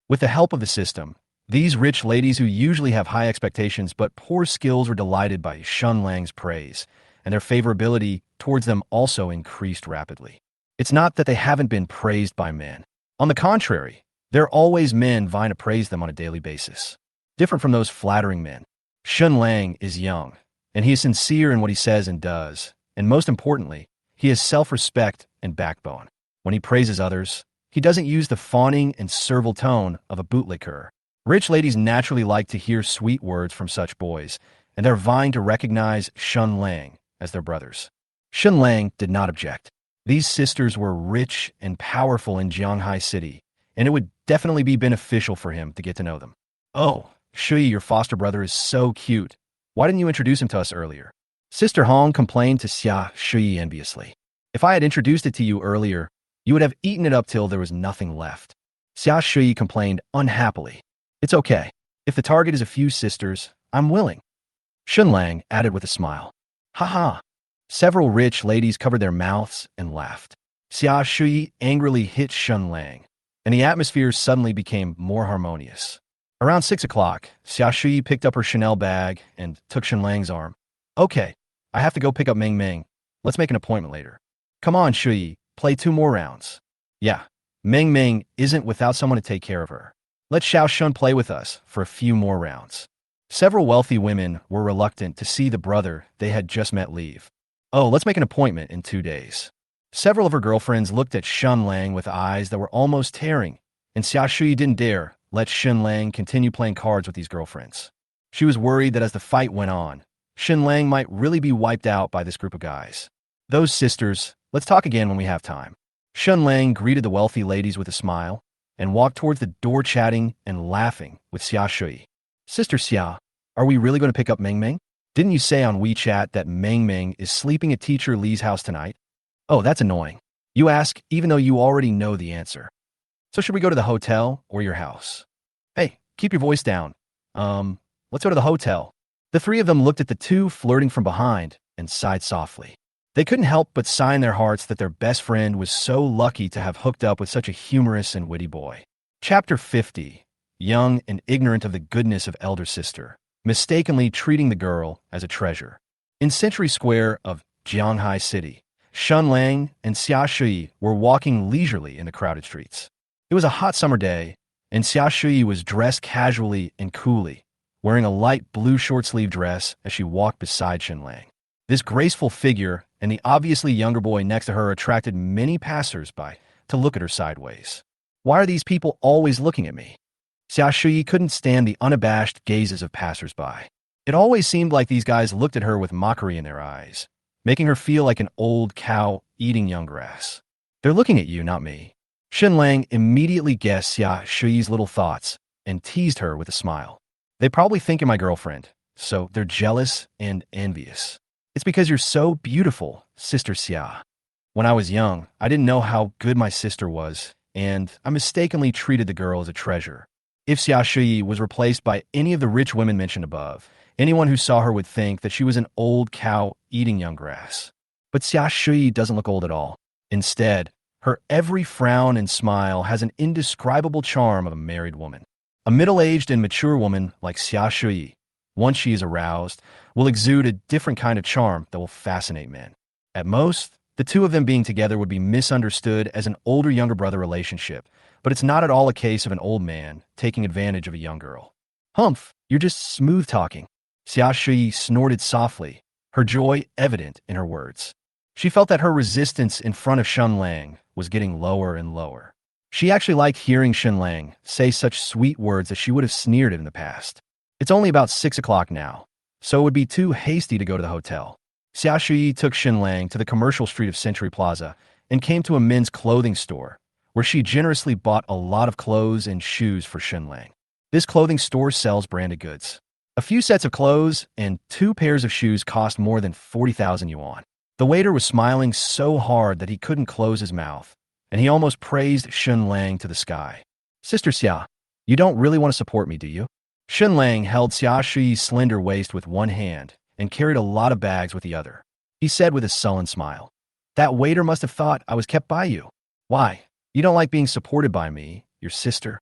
With the help of the system, these rich ladies who usually have high expectations but poor skills were delighted by Shen Lang's praise, and their favorability towards them also increased rapidly. It's not that they haven't been praised by men. On the contrary, there are always men vying to praise them on a daily basis. Different from those flattering men, Shen Lang is young, and he is sincere in what he says and does, and most importantly, he has self-respect and backbone. When he praises others, he doesn't use the fawning and servile tone of a bootlicker. Rich ladies naturally like to hear sweet words from such boys, and they're vying to recognize Shen Lang as their brothers. Shen Lang did not object. These sisters were rich and powerful in Jianghai City, and it would definitely be beneficial for him to get to know them. Oh, Shui, your foster brother is so cute. Why didn't you introduce him to us earlier? Sister Hong complained to Xia Shui enviously. If I had introduced it to you earlier, you would have eaten it up till there was nothing left. Xia Shui complained unhappily. It's okay. If the target is a few sisters, I'm willing. Shen Lang added with a smile. Ha. Several rich ladies covered their mouths and laughed. Xia Shui angrily hit Shen Lang, and the atmosphere suddenly became more harmonious. Around 6 o'clock, Xia Shui picked up her Chanel bag and took Shen Lang's arm. Okay, I have to go pick up Meng Meng. Let's make an appointment later. Come on, Shui, play 2 more rounds. Yeah, Meng Meng isn't without someone to take care of her. Let Xiao Shun play with us for a few more rounds. Several wealthy women were reluctant to see the brother they had just met leave. Oh, let's make an appointment in 2 days. Several of her girlfriends looked at Shen Lang with eyes that were almost tearing, and Xia Shui didn't dare let Shen Lang continue playing cards with these girlfriends. She was worried that as the fight went on, Shen Lang might really be wiped out by this group of guys. Those sisters, let's talk again when we have time. Shen Lang greeted the wealthy ladies with a smile and walked towards the door chatting and laughing with Xia Shui. Sister Xia, are we really going to pick up Meng Meng? Didn't you say on WeChat that Meng Meng is sleeping at Teacher Li's house tonight? Oh, that's annoying. You ask even though you already know the answer. So should we go to the hotel or your house? Hey, keep your voice down. Let's go to the hotel. The 3 of them looked at the 2 flirting from behind and sighed softly. They couldn't help but sigh in their hearts that their best friend was so lucky to have hooked up with such a humorous and witty boy. Chapter 50. Young and ignorant of the goodness of elder sister, mistakenly treating the girl as a treasure. In Century Square of Jianghai City, Shen Lang and Xia Shui were walking leisurely in the crowded streets. It was a hot summer day, and Xia Shui was dressed casually and coolly, wearing a light blue short-sleeve dress as she walked beside Shen Lang. This graceful figure and the obviously younger boy next to her attracted many passers-by to look at her sideways. Why are these people always looking at me? Xia Shui couldn't stand the unabashed gazes of passers-by. It always seemed like these guys looked at her with mockery in their eyes, making her feel like an old cow eating young grass. They're looking at you, not me. Shen Lang immediately guessed Xia Shui's little thoughts and teased her with a smile. They probably think you're my girlfriend, so they're jealous and envious. It's because you're so beautiful, Sister Xia. When I was young, I didn't know how good my sister was, and I mistakenly treated the girl as a treasure. If Xia Shui was replaced by any of the rich women mentioned above, anyone who saw her would think that she was an old cow eating young grass. But Xia Shui doesn't look old at all. Instead, her every frown and smile has an indescribable charm of a married woman. A middle-aged and mature woman like Xia Shui, once she is aroused, will exude a different kind of charm that will fascinate men. At most, the two of them being together would be misunderstood as an older-younger brother relationship, but it's not at all a case of an old man taking advantage of a young girl. Humph, you're just smooth-talking. Xia Shui snorted softly, her joy evident in her words. She felt that her resistance in front of Shen Lang was getting lower and lower. She actually liked hearing Shen Lang say such sweet words that she would have sneered at in the past. It's only about 6 o'clock now, so it would be too hasty to go to the hotel. Xia Shui took Shen Lang to the commercial street of Century Plaza and came to a men's clothing store, where she generously bought a lot of clothes and shoes for Shen Lang. This clothing store sells branded goods. A few sets of clothes and 2 pairs of shoes cost more than 40,000 yuan. The waiter was smiling so hard that he couldn't close his mouth, and he almost praised Shen Lang to the sky. Sister Xia, you don't really want to support me, do you? Shen Lang held Xia Shui's slender waist with one hand and carried a lot of bags with the other. He said with a sullen smile, "That waiter must have thought I was kept by you. Why, you don't like being supported by me, your sister?"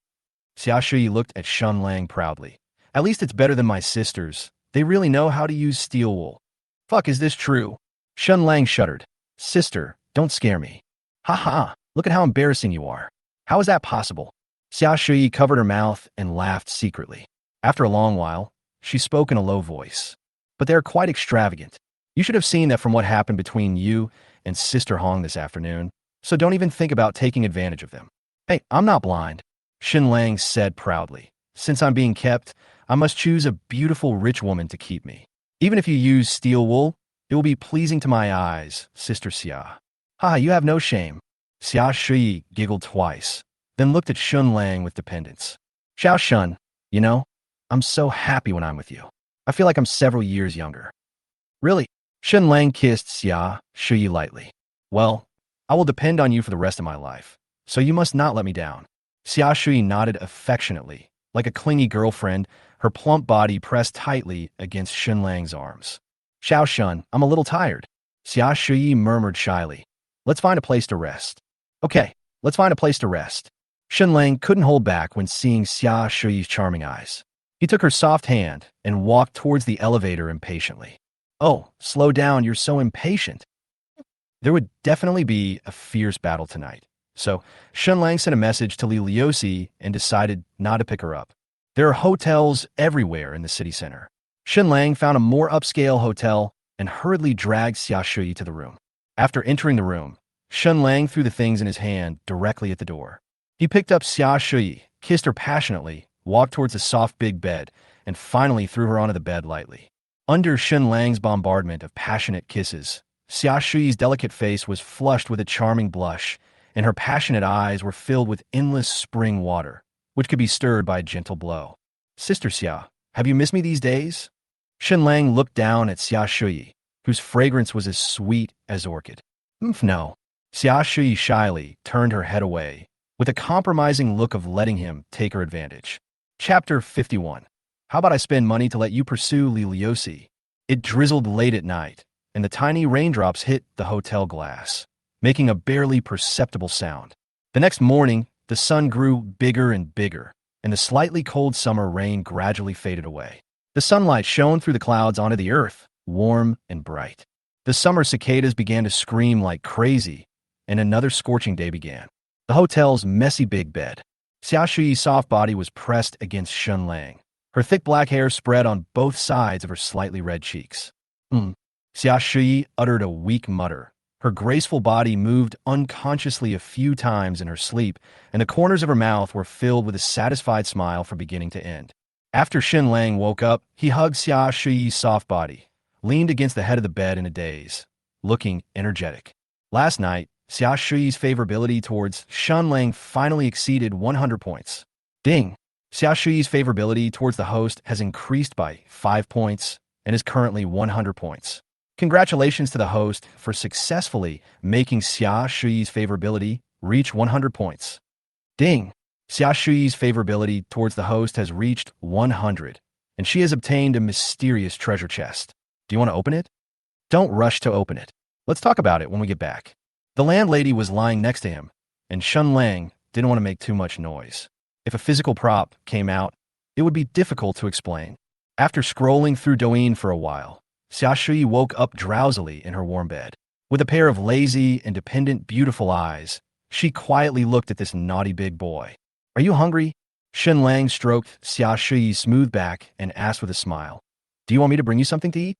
Xia Shui looked at Shen Lang proudly. "At least it's better than my sisters. They really know how to use steel wool." "Fuck, is this true?" Shen Lang shuddered. "Sister, don't scare me." "Ha ha, look at how embarrassing you are. How is that possible?" Xia Shui covered her mouth and laughed secretly. After a long while, she spoke in a low voice. "But they're quite extravagant. You should have seen that from what happened between you and Sister Hong this afternoon, so don't even think about taking advantage of them." "Hey, I'm not blind," Shen Lang said proudly. "Since I'm being kept, I must choose a beautiful rich woman to keep me. Even if you use steel wool, it will be pleasing to my eyes, Sister Xia." "Ha, you have no shame." Xia Shui giggled twice, then looked at Shen Lang with dependence. "Xiao Shun, you know, I'm so happy when I'm with you. I feel like I'm several years younger." "Really?" Shen Lang kissed Xia Shui lightly. "Well, I will depend on you for the rest of my life, so you must not let me down." Xia Shui nodded affectionately, like a clingy girlfriend, her plump body pressed tightly against Shen Lang's arms. "Xiao Shun, I'm a little tired." Xia Shui murmured shyly. "Let's find a place to rest." "Okay, let's find a place to rest." Shen Lang couldn't hold back when seeing Xia Shui's charming eyes. He took her soft hand and walked towards the elevator impatiently. "Oh, slow down, you're so impatient." There would definitely be a fierce battle tonight, so Shen Lang sent a message to Li Liuxi and decided not to pick her up. There are hotels everywhere in the city center. Shen Lang found a more upscale hotel and hurriedly dragged Xia Shui to the room. After entering the room, Shen Lang threw the things in his hand directly at the door. He picked up Xia Shui, kissed her passionately, walked towards the soft big bed, and finally threw her onto the bed lightly. Under Shen Lang's bombardment of passionate kisses, Xia Shui's delicate face was flushed with a charming blush, and her passionate eyes were filled with endless spring water, which could be stirred by a gentle blow. "Sister Xia, have you missed me these days?" Shen Lang looked down at Xia Shui, whose fragrance was as sweet as orchid. No." Xia Shui shyly turned her head away, with a compromising look of letting him take her advantage. Chapter 51. How about I spend money to let you pursue Li Liuxi? It drizzled late at night, and the tiny raindrops hit the hotel glass, making a barely perceptible sound. The next morning, the sun grew bigger and bigger, and the slightly cold summer rain gradually faded away. The sunlight shone through the clouds onto the earth, warm and bright. The summer cicadas began to scream like crazy, and another scorching day began. The hotel's messy big bed. Xia Shui's soft body was pressed against Shen Lang. Her thick black hair spread on both sides of her slightly red cheeks. Xia Shui uttered a weak mutter. Her graceful body moved unconsciously a few times in her sleep, and the corners of her mouth were filled with a satisfied smile from beginning to end. After Shen Lang woke up, he hugged Xia Shui's soft body, leaned against the head of the bed in a daze, looking energetic. Last night, Xia Shui's favorability towards Shen Lang finally exceeded 100 points. Ding! Xia Shui's favorability towards the host has increased by 5 points and is currently 100 points. Congratulations to the host for successfully making Xia Shui's favorability reach 100 points. Ding! Xia Shui's favorability towards the host has reached 100, and she has obtained a mysterious treasure chest. Do you want to open it? Don't rush to open it. Let's talk about it when we get back. The landlady was lying next to him, and Shen Lang didn't want to make too much noise. If a physical prop came out, it would be difficult to explain. After scrolling through Douyin for a while, Xia Shui woke up drowsily in her warm bed. With a pair of lazy, independent, beautiful eyes, she quietly looked at this naughty big boy. Are you hungry? Shen Lang stroked Xia Shuyi's smooth back and asked with a smile. Do you want me to bring you something to eat?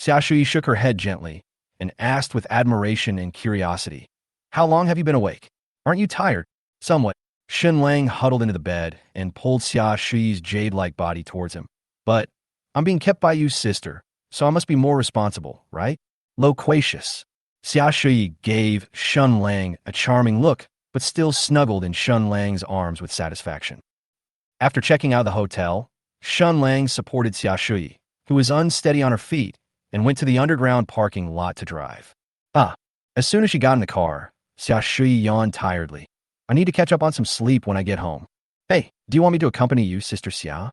Xia Shuyi shook her head gently and asked with admiration and curiosity. How long have you been awake? Aren't you tired? Somewhat. Shen Lang huddled into the bed and pulled Xia Shuyi's jade-like body towards him. But I'm being kept by you, sister, so I must be more responsible, right? Loquacious. Xia Shuyi gave Shen Lang a charming look, but still snuggled in Shen Lang's arms with satisfaction. After checking out of the hotel, Shen Lang supported Xia Shuyi, who was unsteady on her feet, and went to the underground parking lot to drive. As soon as she got in the car, Xia Shuyi yawned tiredly. I need to catch up on some sleep when I get home. Hey, do you want me to accompany you, Sister Xia?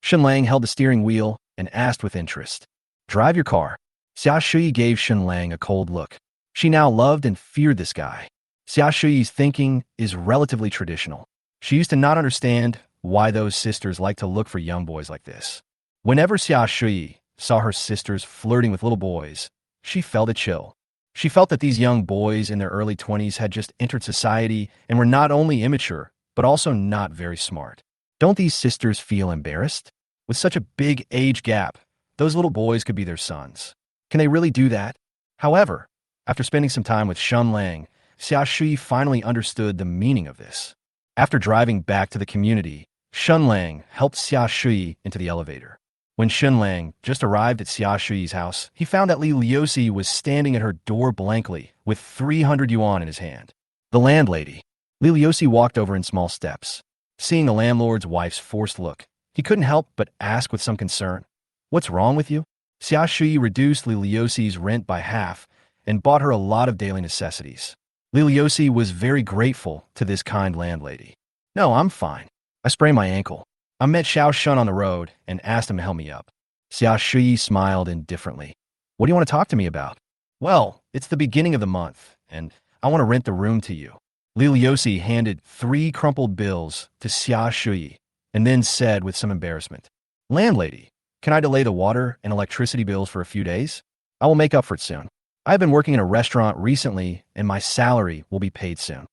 Shen Lang held the steering wheel and asked with interest. Drive your car. Xia Shuyi gave Shen Lang a cold look. She now loved and feared this guy. Xia Shuyi's thinking is relatively traditional. She used to not understand why those sisters like to look for young boys like this. Whenever Xia Shuyi saw her sisters flirting with little boys, she felt a chill. She felt that these young boys in their early 20s had just entered society and were not only immature, but also not very smart. Don't these sisters feel embarrassed? With such a big age gap, those little boys could be their sons. Can they really do that? However, after spending some time with Shen Lang, Xia Shuyi finally understood the meaning of this. After driving back to the community, Shen Lang helped Xia Shuyi into the elevator. When Shen Lang just arrived at Xia Shuyi's house, he found that Li Liuxi was standing at her door blankly with 300 yuan in his hand. The landlady. Li Liuxi walked over in small steps. Seeing the landlord's wife's forced look, he couldn't help but ask with some concern, What's wrong with you? Xia Shuyi reduced Li Liuxi's rent by half and bought her a lot of daily necessities. Li Liuxi was very grateful to this kind landlady. No, I'm fine. I sprained my ankle. I met Xiao Shun on the road and asked him to help me up. Xia Shuyi smiled indifferently. What do you want to talk to me about? Well, it's the beginning of the month, and I want to rent the room to you. Li Liuxi handed 3 crumpled bills to Xia Shuyi and then said with some embarrassment, Landlady, can I delay the water and electricity bills for a few days? I will make up for it soon. I have been working in a restaurant recently, and my salary will be paid soon.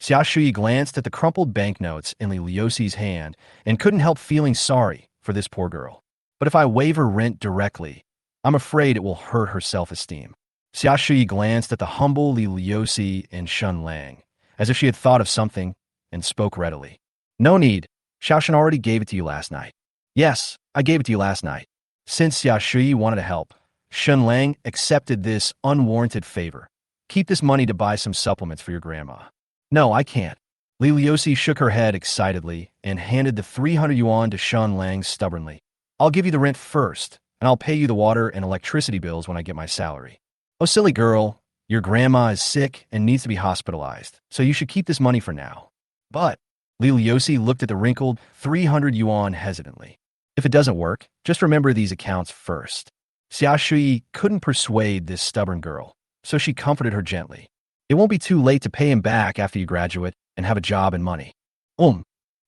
Xia Shuyi glanced at the crumpled banknotes in Li Liuxi's hand and couldn't help feeling sorry for this poor girl. But if I waive her rent directly, I'm afraid it will hurt her self-esteem. Xia Shuyi glanced at the humble Li Liuxi and Shen Lang, as if she had thought of something, and spoke readily. No need. Xiao Shen already gave it to you last night. Yes, I gave it to you last night. Since Xia Shuyi wanted to help, Shen Lang accepted this unwarranted favor. Keep this money to buy some supplements for your grandma. No, I can't. Li Liuxi shook her head excitedly and handed the 300 yuan to Shen Lang stubbornly. I'll give you the rent first, and I'll pay you the water and electricity bills when I get my salary. Oh, silly girl, your grandma is sick and needs to be hospitalized, so you should keep this money for now. But Li Liuxi looked at the wrinkled 300 yuan hesitantly. If it doesn't work, just remember these accounts first. Xia Shuyi couldn't persuade this stubborn girl, so she comforted her gently. It won't be too late to pay him back after you graduate and have a job and money. Li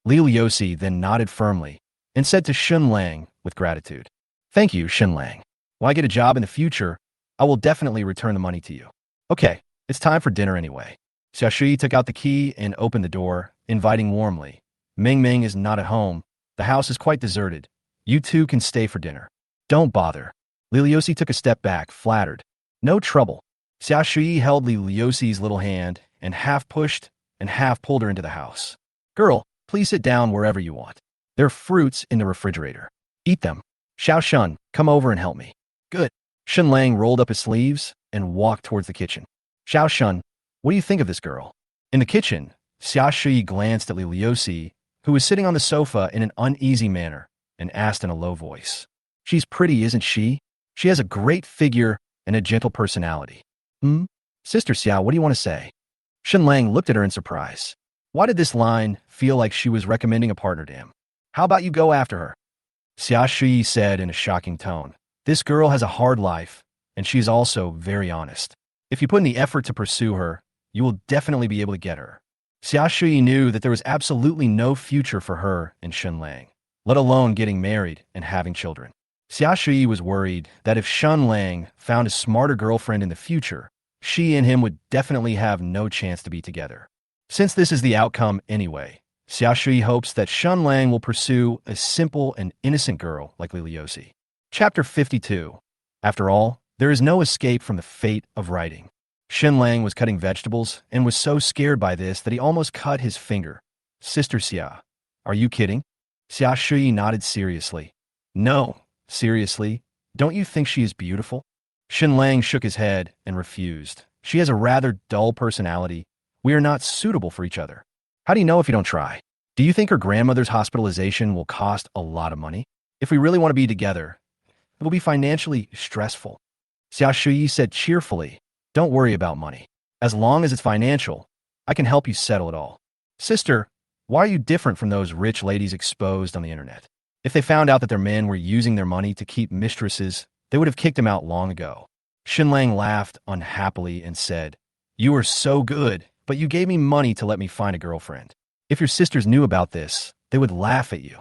Liuxi then nodded firmly and said to Shen Lang with gratitude, Thank you, Shen Lang. When I get a job in the future, I will definitely return the money to you. Okay, it's time for dinner anyway. Xia Shuyi took out the key and opened the door, inviting warmly. Ming Ming is not at home. The house is quite deserted. You two can stay for dinner. Don't bother. Li Liuxi took a step back, flattered. No trouble. Xia Shuyi held Li Liuxi's little hand and half pushed and half pulled her into the house. Girl, please sit down wherever you want. There are fruits in the refrigerator. Eat them. Xiao Shun, come over and help me. Good. Shen Lang rolled up his sleeves and walked towards the kitchen. Xiao Shun, what do you think of this girl? In the kitchen, Xia Shuyi glanced at Li Liuxi, who was sitting on the sofa in an uneasy manner, and asked in a low voice. She's pretty, isn't she? She has a great figure and a gentle personality. Sister Xia, what do you want to say? Shen Lang looked at her in surprise. Why did this line feel like she was recommending a partner to him? How about you go after her? Xia Shuyi said in a shocking tone. This girl has a hard life, and she is also very honest. If you put in the effort to pursue her, you will definitely be able to get her. Xia Shuyi knew that there was absolutely no future for her and Shen Lang, let alone getting married and having children. Xia Shuyi was worried that if Shen Lang found a smarter girlfriend in the future, she and him would definitely have no chance to be together. Since this is the outcome anyway, Xia Shui hopes that Shen Lang will pursue a simple and innocent girl like Liliosi. Chapter 52. After all, there is no escape from the fate of writing. Shen Lang was cutting vegetables and was so scared by this that he almost cut his finger. Sister Xia, are you kidding? Xia Shui nodded seriously. No, seriously, don't you think she is beautiful? Shen Lang shook his head and refused. She has a rather dull personality. We are not suitable for each other. How do you know if you don't try? Do you think her grandmother's hospitalization will cost a lot of money? If we really want to be together, it will be financially stressful. Xia Shui said cheerfully, don't worry about money. As long as it's financial, I can help you settle it all. Sister, why are you different from those rich ladies exposed on the internet? If they found out that their men were using their money to keep mistresses, they would have kicked them out long ago. Shen Lang laughed unhappily and said, you are so good, but you gave me money to let me find a girlfriend. If your sisters knew about this, they would laugh at you.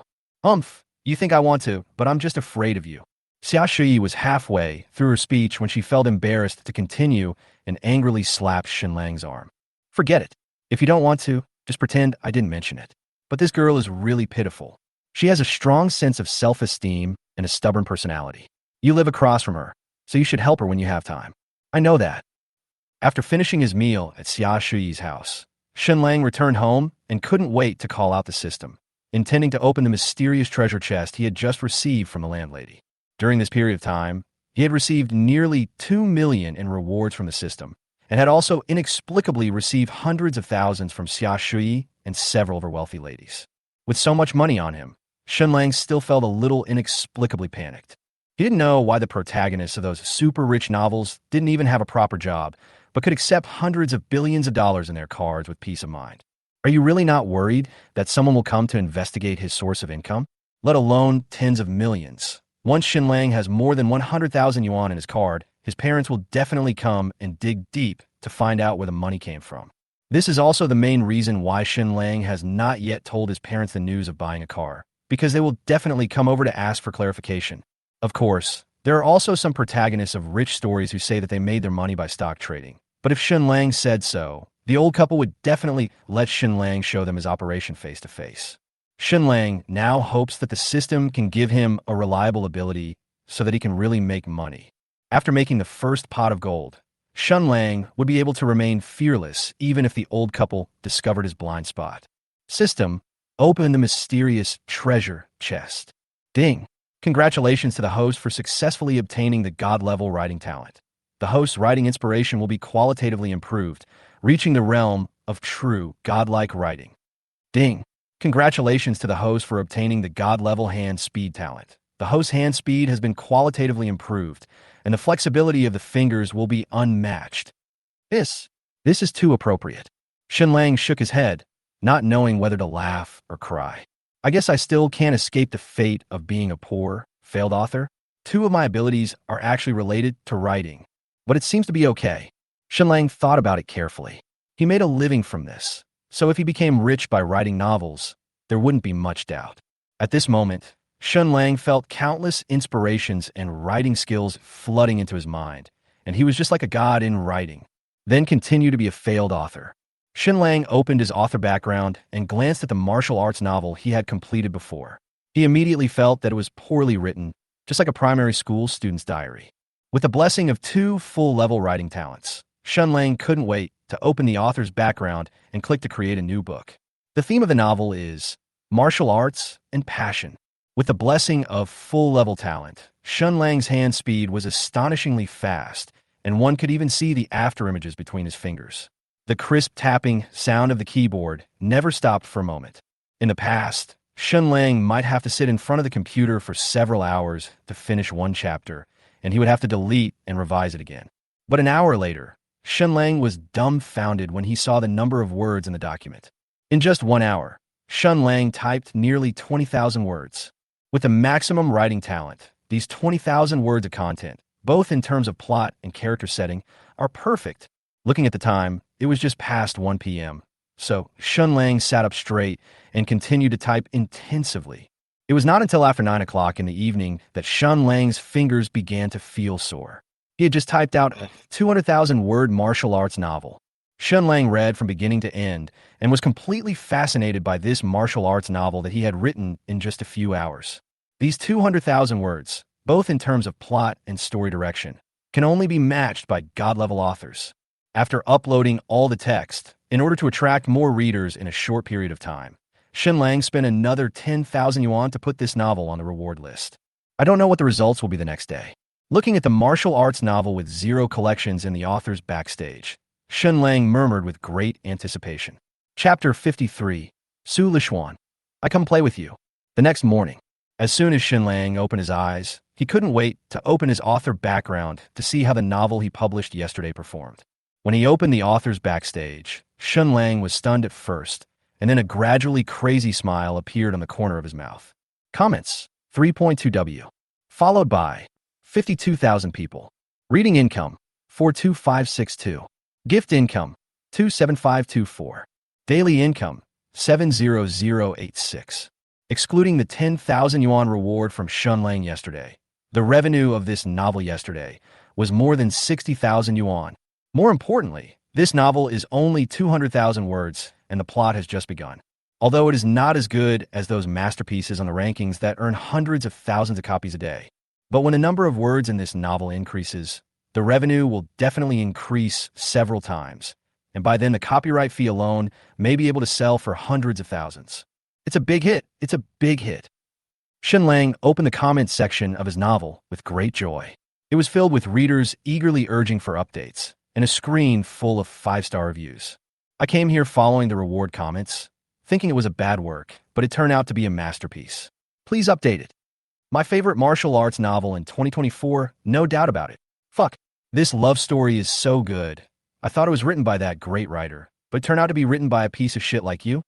You think I want to, but I'm just afraid of you. Xia Shui was halfway through her speech when she felt embarrassed to continue and angrily slapped Shen Lang's arm. Forget it. If you don't want to, just pretend I didn't mention it. But this girl is really pitiful. She has a strong sense of self-esteem and a stubborn personality. You live across from her, so you should help her when you have time. I know that. After finishing his meal at Xia Shui's house, Shen Lang returned home and couldn't wait to call out the system, intending to open the mysterious treasure chest he had just received from the landlady. During this period of time, he had received nearly 2 million in rewards from the system, and had also inexplicably received hundreds of thousands from Xia Shui and several of her wealthy ladies. With so much money on him, Shen Lang still felt a little inexplicably panicked. He didn't know why the protagonists of those super-rich novels didn't even have a proper job, but could accept hundreds of billions of dollars in their cards with peace of mind. Are you really not worried that someone will come to investigate his source of income? Let alone tens of millions. Once Shen Lang has more than 100,000 yuan in his card, his parents will definitely come and dig deep to find out where the money came from. This is also the main reason why Shen Lang has not yet told his parents the news of buying a car, because they will definitely come over to ask for clarification. Of course, there are also some protagonists of rich stories who say that they made their money by stock trading. But if Shen Lang said so, the old couple would definitely let Shen Lang show them his operation face to face. Shen Lang now hopes that the system can give him a reliable ability so that he can really make money. After making the first pot of gold, Shen Lang would be able to remain fearless even if the old couple discovered his blind spot. System, open the mysterious treasure chest. Ding! Congratulations to the host for successfully obtaining the God-level writing talent. The host's writing inspiration will be qualitatively improved, reaching the realm of true godlike writing. Ding! Congratulations to the host for obtaining the God-level hand speed talent. The host's hand speed has been qualitatively improved, and the flexibility of the fingers will be unmatched. This is too appropriate. Shen Lang shook his head, not knowing whether to laugh or cry. I guess I still can't escape the fate of being a poor, failed author. 2 of my abilities are actually related to writing, but it seems to be okay. Shen Lang thought about it carefully. He made a living from this, so if he became rich by writing novels, there wouldn't be much doubt. At this moment, Shen Lang felt countless inspirations and writing skills flooding into his mind, and he was just like a god in writing. Then continue to be a failed author. Shen Lang opened his author background and glanced at the martial arts novel he had completed before. He immediately felt that it was poorly written, just like a primary school student's diary. With the blessing of 2 full-level writing talents, Shen Lang couldn't wait to open the author's background and click to create a new book. The theme of the novel is martial arts and passion. With the blessing of full-level talent, Shen Lang's hand speed was astonishingly fast, and one could even see the afterimages between his fingers. The crisp tapping sound of the keyboard never stopped for a moment. In the past, Shen Lang might have to sit in front of the computer for several hours to finish one chapter, and he would have to delete and revise it again. But an hour later, Shen Lang was dumbfounded when he saw the number of words in the document. In just 1 hour, Shen Lang typed nearly 20,000 words. With the maximum writing talent, these 20,000 words of content, both in terms of plot and character setting, are perfect. Looking at the time, it was just past 1 p.m., so Shen Lang sat up straight and continued to type intensively. It was not until after 9 o'clock in the evening that Shen Lang's fingers began to feel sore. He had just typed out a 200,000-word martial arts novel. Shen Lang read from beginning to end and was completely fascinated by this martial arts novel that he had written in just a few hours. These 200,000 words, both in terms of plot and story direction, can only be matched by God-level authors. After uploading all the text, in order to attract more readers in a short period of time, Shen Lang spent another 10,000 yuan to put this novel on the reward list. I don't know what the results will be the next day. Looking at the martial arts novel with 0 collections in the author's backstage, Shen Lang murmured with great anticipation. Chapter 53, Su Lishuan. I come play with you. The next morning, as soon as Shen Lang opened his eyes, he couldn't wait to open his author background to see how the novel he published yesterday performed. When he opened the author's backstage, Shen Lang was stunned at first, and then a gradually crazy smile appeared on the corner of his mouth. Comments, 3.2W. Followed by 52,000 people. Reading income, 42562. Gift income, 27524. Daily income, 70086. Excluding the 10,000 yuan reward from Shen Lang yesterday, the revenue of this novel yesterday was more than 60,000 yuan. More importantly, this novel is only 200,000 words, and the plot has just begun. Although it is not as good as those masterpieces on the rankings that earn hundreds of thousands of copies a day. But when the number of words in this novel increases, the revenue will definitely increase several times, and by then the copyright fee alone may be able to sell for hundreds of thousands. It's a big hit. It's a big hit. Shen Lang opened the comments section of his novel with great joy. It was filled with readers eagerly urging for updates, and a screen full of 5-star reviews. I came here following the reward comments, thinking it was a bad work, but it turned out to be a masterpiece. Please update it. My favorite martial arts novel in 2024, no doubt about it. Fuck. This love story is so good. I thought it was written by that great writer, but it turned out to be written by a piece of shit like you.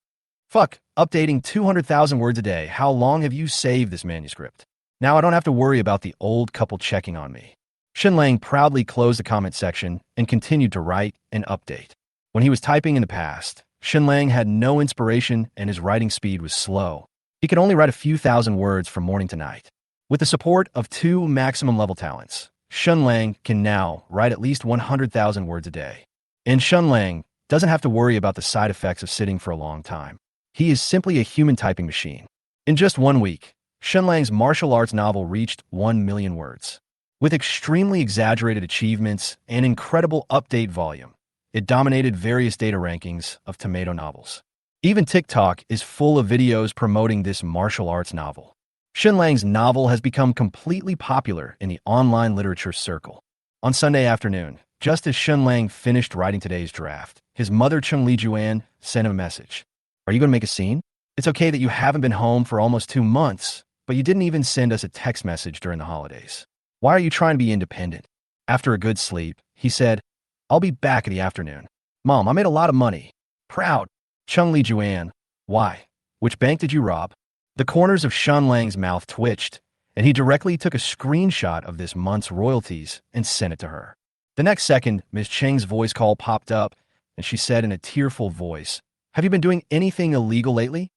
Fuck. Updating 200,000 words a day. How long have you saved this manuscript? Now I don't have to worry about the old couple checking on me. Shen Lang proudly closed the comment section and continued to write and update. When he was typing in the past, Shen Lang had no inspiration and his writing speed was slow. He could only write a few thousand words from morning to night. With the support of 2 maximum level talents, Shen Lang can now write at least 100,000 words a day. And Shen Lang doesn't have to worry about the side effects of sitting for a long time. He is simply a human typing machine. In just 1 week, Shen Lang's martial arts novel reached 1 million words. With extremely exaggerated achievements and incredible update volume, it dominated various data rankings of tomato novels. Even TikTok is full of videos promoting this martial arts novel. Shen Lang's novel has become completely popular in the online literature circle. On Sunday afternoon, just as Shen Lang finished writing today's draft, his mother Chung Li Juan sent him a message. Are you going to make a scene? It's okay that you haven't been home for almost 2 months, but you didn't even send us a text message during the holidays. Why are you trying to be independent? After a good sleep, he said, I'll be back in the afternoon. Mom, I made a lot of money. Proud. Chung Li Juan. Why? Which bank did you rob? The corners of Shen Lang's mouth twitched, and he directly took a screenshot of this month's royalties and sent it to her. The next second, Ms. Cheng's voice call popped up, and she said in a tearful voice, Have you been doing anything illegal lately?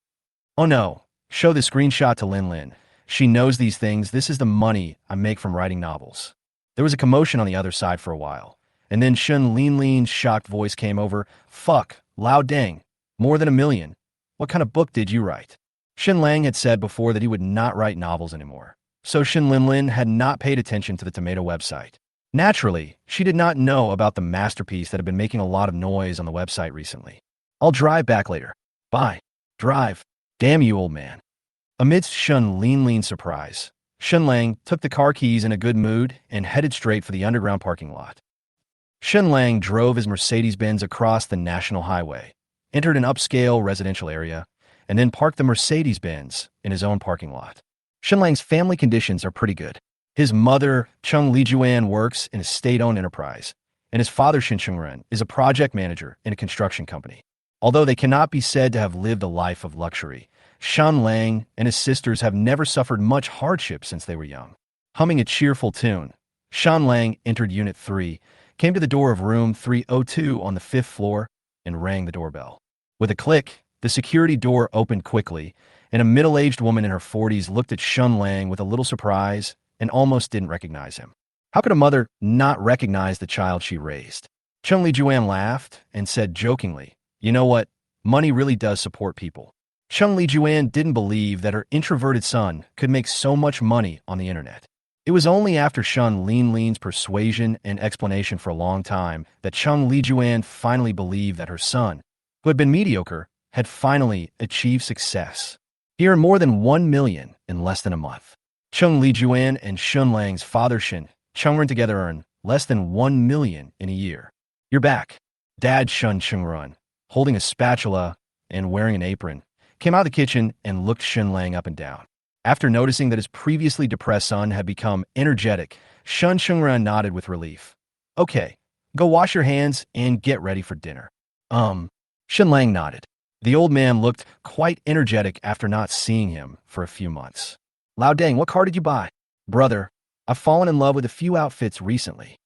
Oh no. Show the screenshot to Lin Lin. She knows these things. This is the money I make from writing novels. There was a commotion on the other side for a while, and then Shen Lin's shocked voice came over. Fuck. Lao dang. More than 1 million. What kind of book did you write? Shen Lang had said before that he would not write novels anymore, so Shen Lin had not paid attention to the tomato website. Naturally, she did not know about the masterpiece that had been making a lot of noise on the website recently. I'll drive back later. Bye. Drive. Damn you, old man. Amidst Shen Lin's surprise, Shen Lang took the car keys in a good mood and headed straight for the underground parking lot. Shen Lang drove his Mercedes-Benz across the national highway, entered an upscale residential area, and then parked the Mercedes-Benz in his own parking lot. Shen Lang's family conditions are pretty good. His mother, Chung Li Juan, works in a state-owned enterprise, and his father, Shin Chungren, is a project manager in a construction company. Although they cannot be said to have lived a life of luxury, Shen Lang and his sisters have never suffered much hardship since they were young. Humming a cheerful tune, Shen Lang entered Unit 3, came to the door of room 302 on the 5th floor, and rang the doorbell. With a click, the security door opened quickly, and a middle-aged woman in her 40s looked at Shen Lang with a little surprise and almost didn't recognize him. How could a mother not recognize the child she raised? Chung Li Juan laughed and said jokingly, "You know what? Money really does support people." Chung Li Juan didn't believe that her introverted son could make so much money on the internet. It was only after Shun Lin's persuasion and explanation for a long time that Chung Li Juan finally believed that her son, who had been mediocre, had finally achieved success. He earned more than 1 million in less than a month. Chung Li Juan and Shen Lang's father Shen Chungrun together earned less than 1 million in a year. "You're back." Dad Shun Chungrun, holding a spatula and wearing an apron, came out of the kitchen and looked Shen Lang up and down. After noticing that his previously depressed son had become energetic, Shun Chungrun nodded with relief. "Okay, go wash your hands and get ready for dinner." Shen Lang nodded. The old man looked quite energetic after not seeing him for a few months. "Lao Deng, what car did you buy?" "Brother, I've fallen in love with a few outfits recently."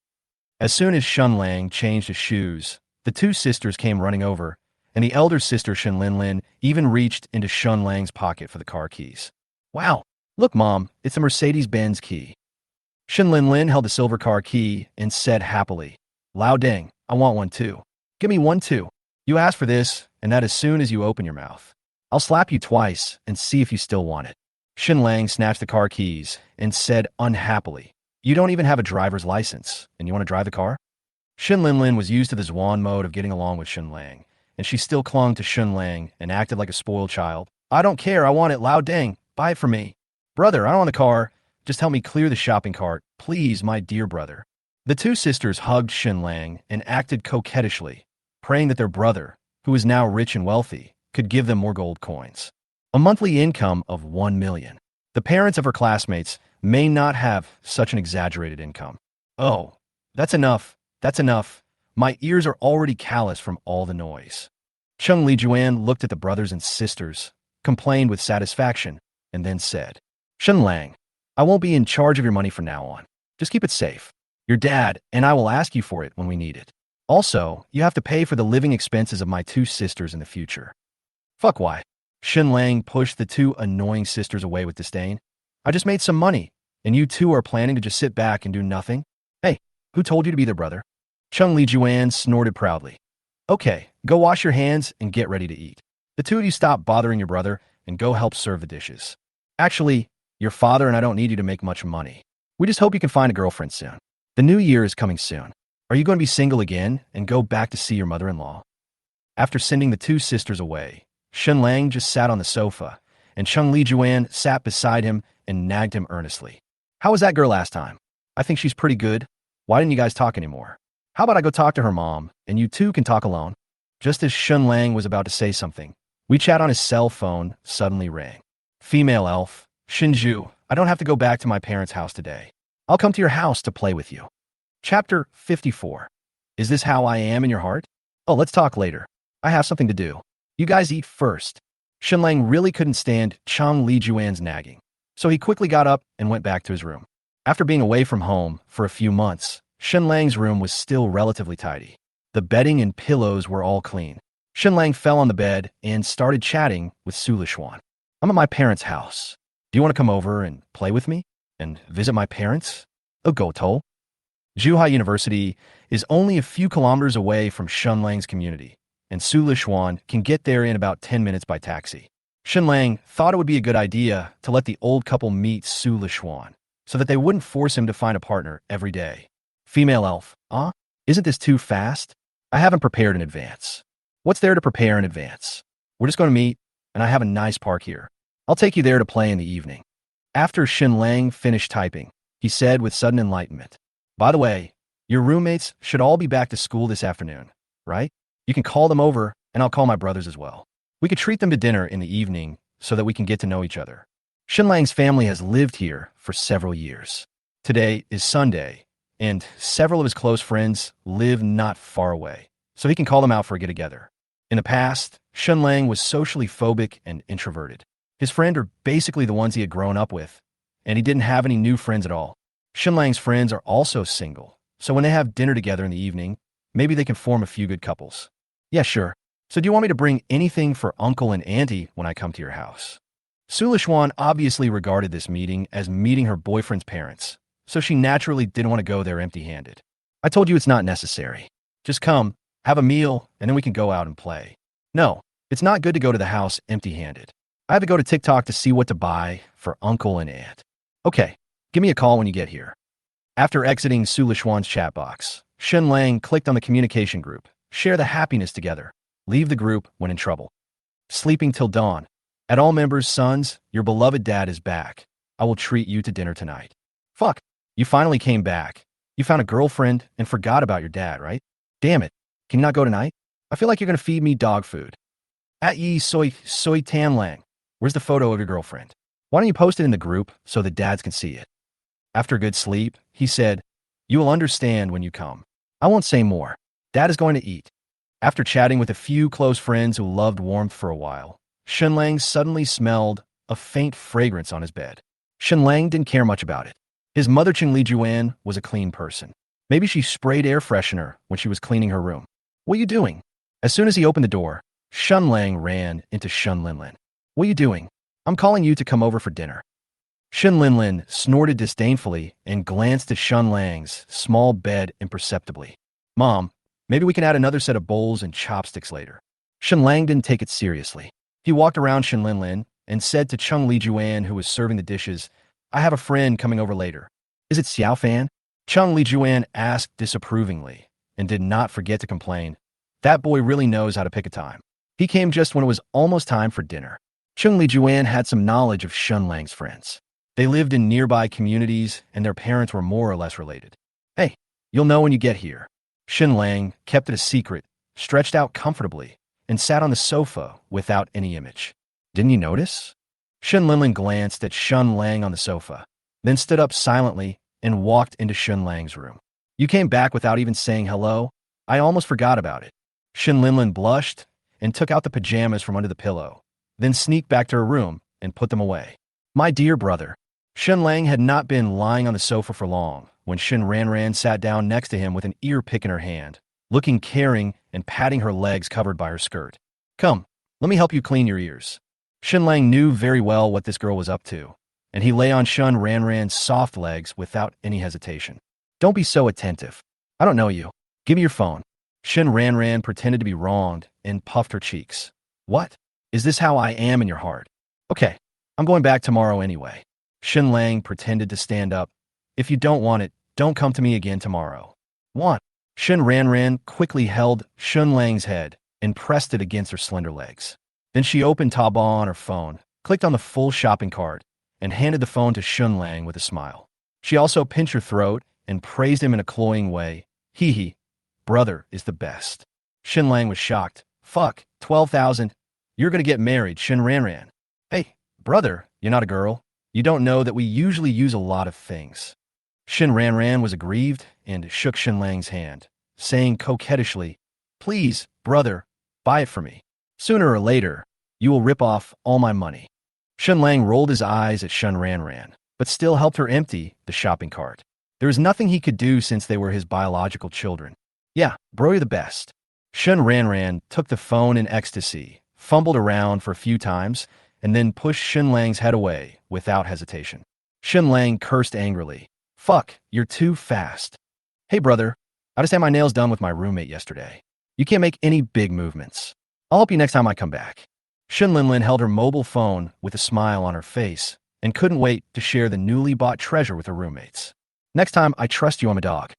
As soon as Shen Lang changed his shoes, the two sisters came running over, and the elder sister Shen Lin even reached into Shen Lang's pocket for the car keys. "Wow, look Mom, it's a Mercedes-Benz key." Shen Lin held the silver car key and said happily, "Lao Deng, I want one too. Give me one too. You asked for this, and that as soon as you open your mouth. I'll slap you twice and see if you still want it." Shen Lang snatched the car keys and said unhappily, "You don't even have a driver's license, and you want to drive the car?" Shen Lin was used to the Zwan mode of getting along with Shen Lang, and she still clung to Shen Lang and acted like a spoiled child. "I don't care, I want it, Lao Deng. Buy it for me." "Brother, I don't want the car. Just help me clear the shopping cart, please, my dear brother." The two sisters hugged Shen Lang and acted coquettishly, praying that their brother, who was now rich and wealthy, could give them more gold coins. A monthly income of 1 million. The parents of her classmates may not have such an exaggerated income. "Oh, that's enough. That's enough. My ears are already callous from all the noise." Chung Li Juan looked at the brothers and sisters, complained with satisfaction, and then said, "Shen Lang, I won't be in charge of your money from now on. Just keep it safe. Your dad and I will ask you for it when we need it. Also, you have to pay for the living expenses of my two sisters in the future." "Fuck why?" Shen Lang pushed the two annoying sisters away with disdain. "I just made some money, and you two are planning to just sit back and do nothing? Hey, who told you to be their brother?" Chung Li Juan snorted proudly. "Okay, go wash your hands and get ready to eat. The two of you stop bothering your brother and go help serve the dishes. Actually, your father and I don't need you to make much money. We just hope you can find a girlfriend soon. The new year is coming soon. Are you going to be single again and go back to see your mother-in-law?" After sending the two sisters away, Shen Lang just sat on the sofa, and Chung Li Juan sat beside him and nagged him earnestly. "How was that girl last time? I think she's pretty good. Why didn't you guys talk anymore? How about I go talk to her mom, and you two can talk alone?" Just as Shen Lang was about to say something, WeChat on his cell phone suddenly rang. "Female elf, Shinju, I don't have to go back to my parents' house today. I'll come to your house to play with you." Chapter 54. Is this how I am in your heart? "Oh, let's talk later. I have something to do. You guys eat first." Shen Lang really couldn't stand Chung Li Juan's nagging, so he quickly got up and went back to his room. After being away from home for a few months, Shen Lang's room was still relatively tidy. The bedding and pillows were all clean. Shen Lang fell on the bed and started chatting with Su Lishuan. "I'm at my parents' house. Do you want to come over and play with me? And visit my parents?" Ogotol. Zhuhai University is only a few kilometers away from Shen Lang's community, and Su Lishuan can get there in about 10 minutes by taxi. Shen Lang thought it would be a good idea to let the old couple meet Su Lishuan, so that they wouldn't force him to find a partner every day. "Female elf, isn't this too fast? I haven't prepared in advance." "What's there to prepare in advance? We're just going to meet, and I have a nice park here. I'll take you there to play in the evening." After Shen Lang finished typing, he said with sudden enlightenment, "By the way, your roommates should all be back to school this afternoon, right? You can call them over, and I'll call my brothers as well. We could treat them to dinner in the evening so that we can get to know each other." Shen Lang's family has lived here for several years. Today is Sunday, and several of his close friends live not far away, so he can call them out for a get-together. In the past, Shen Lang was socially phobic and introverted. His friends are basically the ones he had grown up with, and he didn't have any new friends at all. Shen Lang's friends are also single, so when they have dinner together in the evening, maybe they can form a few good couples. "Yeah, sure. So do you want me to bring anything for uncle and auntie when I come to your house?" Su Lishuan obviously regarded this meeting as meeting her boyfriend's parents, so she naturally didn't want to go there empty-handed. I told you it's not necessary. Just come, have a meal, and then we can go out and play. No, it's not good to go to the house empty-handed. I have to go to TikTok to see what to buy for uncle and aunt. Okay, give me a call when you get here. After exiting Su Lishuan's chat box, Shen Lang clicked on the communication group. Share the happiness together. Leave the group when in trouble. Sleeping till dawn. At all members' sons, your beloved dad is back. I will treat you to dinner tonight. Fuck, you finally came back. You found a girlfriend and forgot about your dad, right? Damn it. Can you not go tonight? I feel like you're gonna feed me dog food. At ye soy tan lang. Where's the photo of your girlfriend? Why don't you post it in the group so the dads can see it? After a good sleep, he said, you will understand when you come. I won't say more. Dad is going to eat. After chatting with a few close friends who loved warmth for a while, Shen Lang suddenly smelled a faint fragrance on his bed. Shen Lang didn't care much about it. His mother Ching Li Juan was a clean person. Maybe she sprayed air freshener when she was cleaning her room. What are you doing? As soon as he opened the door, Shen Lang ran into Shen Linlin. What are you doing? I'm calling you to come over for dinner. Shen Linlin snorted disdainfully and glanced at Shen Lang's small bed imperceptibly. Mom, maybe we can add another set of bowls and chopsticks later. Shen Lang didn't take it seriously. He walked around Shen Linlin and said to Chung Li Juan, who was serving the dishes, I have a friend coming over later. Is it Xiao Fan? Chung Li Juan asked disapprovingly and did not forget to complain. That boy really knows how to pick a time. He came just when it was almost time for dinner. Chung Li Juan had some knowledge of Shen Lang's friends. They lived in nearby communities and their parents were more or less related. Hey, you'll know when you get here. Shen Lang kept it a secret, stretched out comfortably, and sat on the sofa without any image. Didn't you notice? Shen Linlin glanced at Shen Lang on the sofa, then stood up silently and walked into Shen Lang's room. You came back without even saying hello? I almost forgot about it. Shen Linlin blushed and took out the pajamas from under the pillow, then sneaked back to her room and put them away. My dear brother. Shen Lang had not been lying on the sofa for long when Shen Ranran sat down next to him with an ear pick in her hand, looking caring and patting her legs covered by her skirt. Come, let me help you clean your ears. Shen Lang knew very well what this girl was up to, and he lay on Shen Ranran's soft legs without any hesitation. Don't be so attentive. I don't know you. Give me your phone. Shen Ranran pretended to be wronged and puffed her cheeks. What? Is this how I am in your heart? Okay, I'm going back tomorrow anyway. Shen Lang pretended to stand up. If you don't want it, don't come to me again tomorrow. Want? Shen Ranran quickly held Shen Lang's head and pressed it against her slender legs. Then she opened Taobao on her phone, clicked on the full shopping cart, and handed the phone to Shen Lang with a smile. She also pinched her throat and praised him in a cloying way. Hee hee, brother is the best. Shen Lang was shocked. Fuck, 12,000. You're gonna get married, Shen Ranran. Hey, brother, you're not a girl. You don't know that we usually use a lot of things. Shen Ranran was aggrieved and shook Shen Lang's hand, saying coquettishly, please, brother, buy it for me. Sooner or later, you will rip off all my money. Shen Lang rolled his eyes at Shen Ranran, but still helped her empty the shopping cart. There was nothing he could do since they were his biological children. Yeah, bro, you're the best. Shen Ranran took the phone in ecstasy, fumbled around for a few times, and then pushed Shen Lang's head away without hesitation. Shen Lang cursed angrily. Fuck, you're too fast. Hey brother, I just had my nails done with my roommate yesterday. You can't make any big movements. I'll help you next time I come back. Shen Linlin held her mobile phone with a smile on her face and couldn't wait to share the newly bought treasure with her roommates. Next time, I trust you, I'm a dog.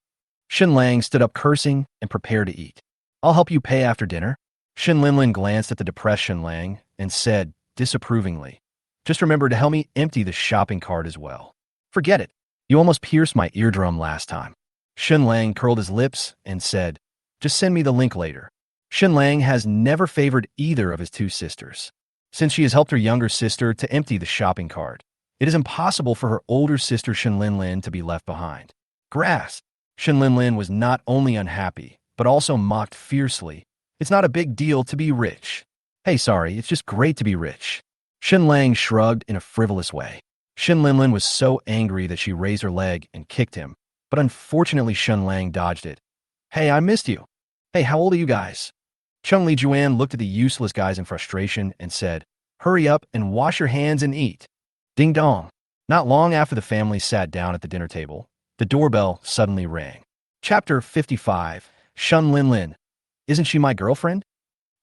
Shen Lang stood up cursing and prepared to eat. I'll help you pay after dinner. Shen Linlin glanced at the depressed Shen Lang and said disapprovingly, just remember to help me empty the shopping cart as well. Forget it. You almost pierced my eardrum last time. Shen Lang curled his lips and said, just send me the link later. Shen Lang has never favored either of his two sisters. Since she has helped her younger sister to empty the shopping cart, it is impossible for her older sister Shen Linlin to be left behind. Grass. Shen Linlin was not only unhappy, but also mocked fiercely. It's not a big deal to be rich. Hey, sorry, it's just great to be rich. Shen Lang shrugged in a frivolous way. Shen Linlin was so angry that she raised her leg and kicked him, but unfortunately Shen Lang dodged it. Hey, I missed you. Hey, how old are you guys? Chung Li Juan looked at the useless guys in frustration and said, hurry up and wash your hands and eat. Ding dong. Not long after the family sat down at the dinner table, The doorbell suddenly rang. Chapter 55. Shen Lang. Isn't she my girlfriend?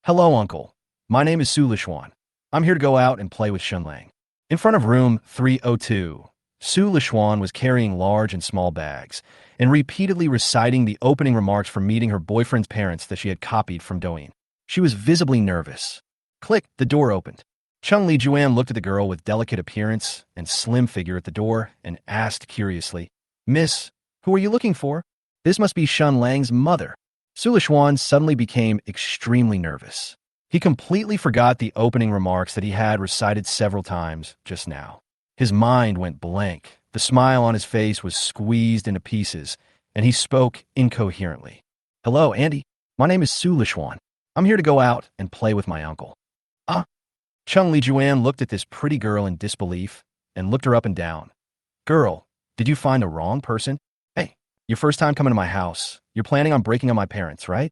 Hello, uncle. My name is Su Lixuan. I'm here to go out and play with Shen Lang. In front of room 302, Su Lixuan was carrying large and small bags and repeatedly reciting the opening remarks from meeting her boyfriend's parents that she had copied from Douyin. She was visibly nervous. Click, the door opened. Chung Li Juan looked at the girl with delicate appearance and slim figure at the door and asked curiously, Miss, who are you looking for? This must be Shen Lang's mother. Su Lixuan suddenly became extremely nervous. He completely forgot the opening remarks that he had recited several times just now. His mind went blank. The smile on his face was squeezed into pieces, and he spoke incoherently. Hello, Andy. My name is Su Lixuan. I'm here to go out and play with my uncle. Ah. Chung Li Juan looked at this pretty girl in disbelief and looked her up and down. Girl, did you find the wrong person? Hey, your first time coming to my house. You're planning on breaking up my parents, right?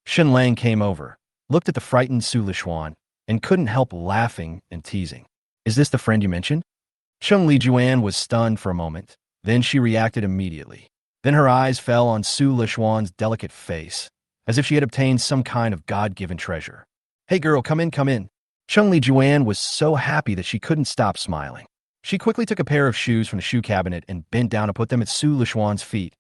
Shen Lang came over, looked at the frightened Su Lixuan, and couldn't help laughing and teasing. Is this the friend you mentioned? Chung Li Juan was stunned for a moment. Then she reacted immediately. Then her eyes fell on Su Lixuan's delicate face, as if she had obtained some kind of God-given treasure. Hey girl, come in, come in. Chung Li Juan was so happy that she couldn't stop smiling. She quickly took a pair of shoes from the shoe cabinet and bent down to put them at Su Lixuan's feet.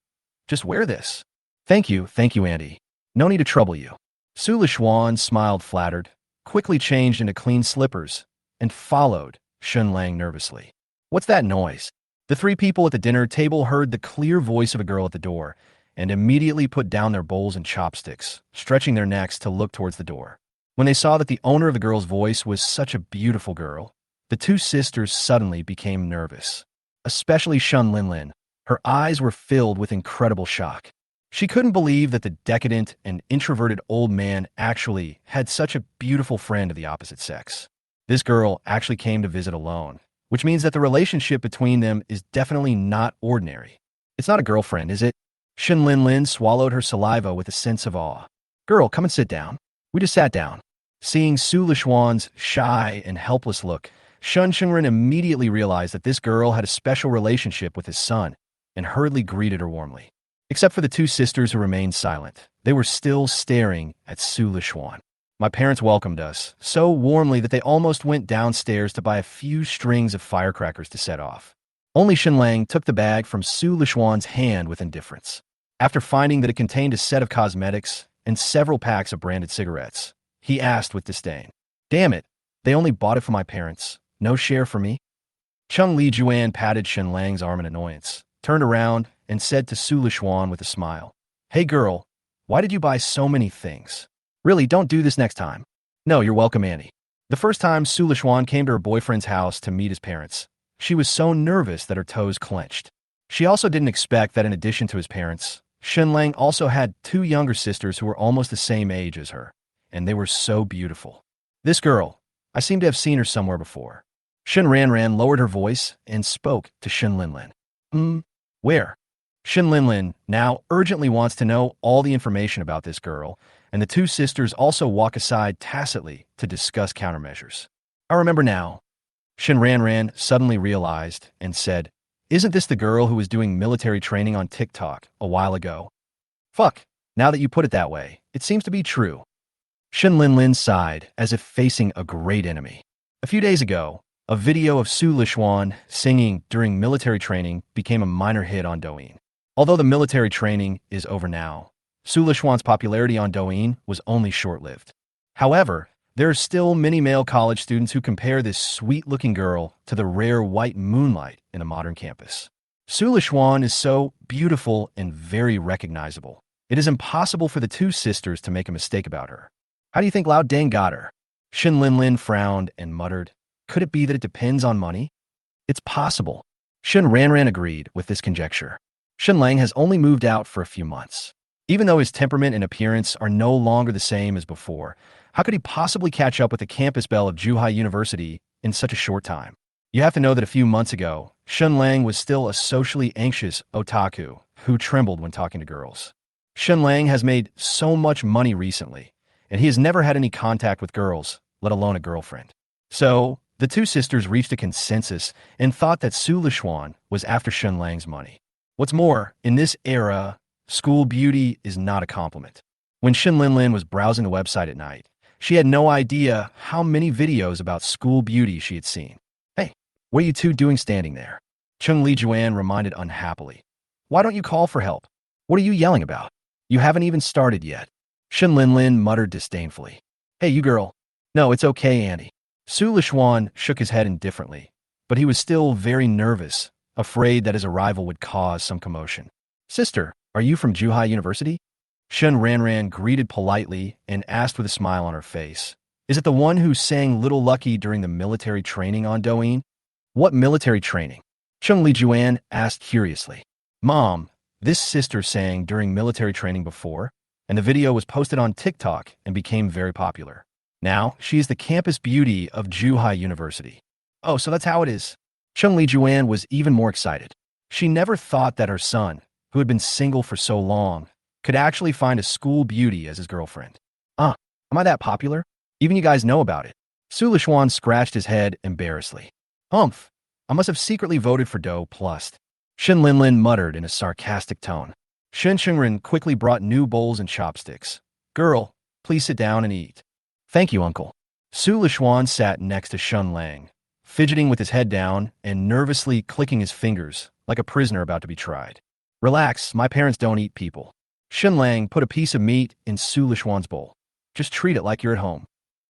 Just wear this. Thank you, Andy. No need to trouble you. Su Lixuan smiled flattered, quickly changed into clean slippers, and followed Shen Lang nervously. What's that noise? The three people at the dinner table heard the clear voice of a girl at the door and immediately put down their bowls and chopsticks, stretching their necks to look towards the door. When they saw that the owner of the girl's voice was such a beautiful girl, the two sisters suddenly became nervous. Especially Shen Lang. Her eyes were filled with incredible shock. She couldn't believe that the decadent and introverted old man actually had such a beautiful friend of the opposite sex. This girl actually came to visit alone, which means that the relationship between them is definitely not ordinary. It's not a girlfriend, is it? Shen Lang swallowed her saliva with a sense of awe. Girl, come and sit down. We just sat down. Seeing Su Lixuan's shy and helpless look, Shen Shengren immediately realized that this girl had a special relationship with his son and hurriedly greeted her warmly. Except for the two sisters who remained silent, they were still staring at Su Lixuan. My parents welcomed us so warmly that they almost went downstairs to buy a few strings of firecrackers to set off. Only Shen Lang took the bag from Su Lixuan's hand with indifference. After finding that it contained a set of cosmetics and several packs of branded cigarettes, he asked with disdain, Damn it, they only bought it for my parents. No share for me? Chung Li Juan patted Shen Lang's arm in annoyance, turned around, and said to Su Lixuan with a smile, Hey girl, why did you buy so many things? Really, don't do this next time. No, you're welcome, Annie. The first time Su Lixuan came to her boyfriend's house to meet his parents, she was so nervous that her toes clenched. She also didn't expect that in addition to his parents, Shen Lang also had two younger sisters who were almost the same age as her, and they were so beautiful. This girl, I seem to have seen her somewhere before. Shen Ranran lowered her voice and spoke to Shen Lang. Where? Shen Lang now urgently wants to know all the information about this girl, and the two sisters also walk aside tacitly to discuss countermeasures. I remember now. Shen Ranran suddenly realized and said, Isn't this the girl who was doing military training on TikTok a while ago? Fuck, now that you put it that way, it seems to be true. Shen Lang sighed as if facing a great enemy. A few days ago, a video of Su Lixuan singing during military training became a minor hit on Douyin. Although the military training is over now, Su Lixuan's popularity on Douyin was only short-lived. However, there are still many male college students who compare this sweet-looking girl to the rare white moonlight in a modern campus. Su Lixuan is so beautiful and very recognizable. It is impossible for the two sisters to make a mistake about her. How do you think Lao Deng got her? Shen Lang frowned and muttered, Could it be that it depends on money? It's possible. Shen Ranran agreed with this conjecture. Shen Lang has only moved out for a few months. Even though his temperament and appearance are no longer the same as before, how could he possibly catch up with the campus belle of Zhuhai University in such a short time? You have to know that a few months ago, Shen Lang was still a socially anxious otaku who trembled when talking to girls. Shen Lang has made so much money recently, and he has never had any contact with girls, let alone a girlfriend. So, the two sisters reached a consensus and thought that Su Lixuan was after Shen Lang's money. What's more, in this era, school beauty is not a compliment. When Shen Lang was browsing the website at night, she had no idea how many videos about school beauty she had seen. Hey, what are you two doing standing there? Chung Li Juan reminded unhappily. Why don't you call for help? What are you yelling about? You haven't even started yet. Shen Lang muttered disdainfully. Hey, you girl. No, it's okay, Andy. Su Lishuan shook his head indifferently, but he was still very nervous, afraid that his arrival would cause some commotion. Sister, are you from Zhuhai University? Shen Ranran greeted politely and asked with a smile on her face. Is it the one who sang Little Lucky during the military training on Douyin? What military training? Chung Li Juan asked curiously. Mom, this sister sang during military training before, and the video was posted on TikTok and became very popular. Now, she is the campus beauty of Zhuhai University. Oh, so that's how it is. Chung Li Juan was even more excited. She never thought that her son, who had been single for so long, could actually find a school beauty as his girlfriend. Am I that popular? Even you guys know about it. Su Lishuan scratched his head embarrassedly. Humph, I must have secretly voted for Doe Plus. Shen Linlin muttered in a sarcastic tone. Shen Shengren quickly brought new bowls and chopsticks. Girl, please sit down and eat. Thank you, uncle. Su Lishuan sat next to Shen Lang, fidgeting with his head down and nervously clicking his fingers like a prisoner about to be tried. Relax, my parents don't eat people. Shen Lang put a piece of meat in Su Lishuan's bowl. Just treat it like you're at home.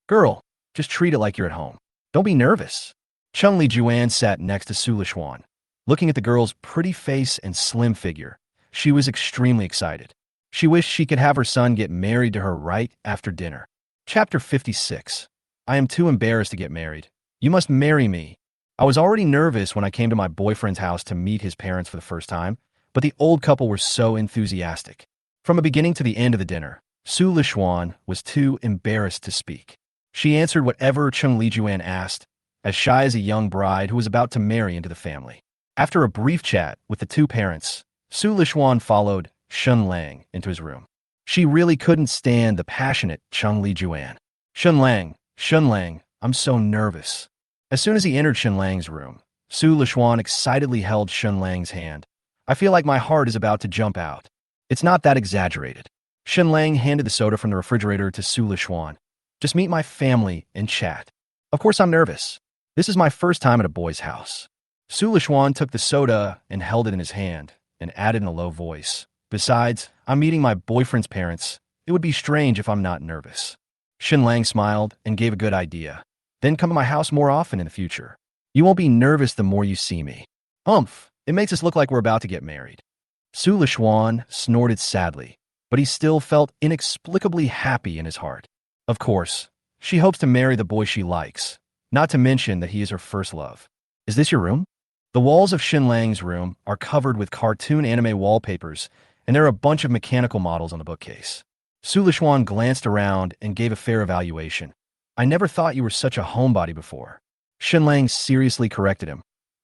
Girl, just treat it like you're at home. Don't be nervous. Chung Li Juan sat next to Su Lishuan. Looking at the girl's pretty face and slim figure, she was extremely excited. She wished she could have her son get married to her right after dinner. Chapter 56. I am too embarrassed to get married. You must marry me. I was already nervous when I came to my boyfriend's house to meet his parents for the first time, but the old couple were so enthusiastic. From the beginning to the end of the dinner, Su Lishuan was too embarrassed to speak. She answered whatever Chung Li Juan asked, as shy as a young bride who was about to marry into the family. After a brief chat with the two parents, Su Lishuan followed Shen Lang into his room. She really couldn't stand the passionate Chung Li Juan. Shen Lang, I'm so nervous. As soon as he entered Shen Lang's room, Su Lishuan excitedly held Shen Lang's hand. I feel like my heart is about to jump out. It's not that exaggerated. Shen Lang handed the soda from the refrigerator to Su Lishuan. Just meet my family and chat. Of course I'm nervous. This is my first time at a boy's house. Su Lishuan took the soda and held it in his hand and added in a low voice. Besides, I'm meeting my boyfriend's parents. It would be strange if I'm not nervous. Shen Lang smiled and gave a good idea. Then come to my house more often in the future. You won't be nervous the more you see me. Humph, it makes us look like we're about to get married. Su Lishuan snorted sadly, but he still felt inexplicably happy in his heart. Of course, she hopes to marry the boy she likes, not to mention that he is her first love. Is this your room? The walls of Shen Lang's room are covered with cartoon anime wallpapers, and there are a bunch of mechanical models on the bookcase. Su Lishuan glanced around and gave a fair evaluation. I never thought you were such a homebody before. Shen Lang seriously corrected him.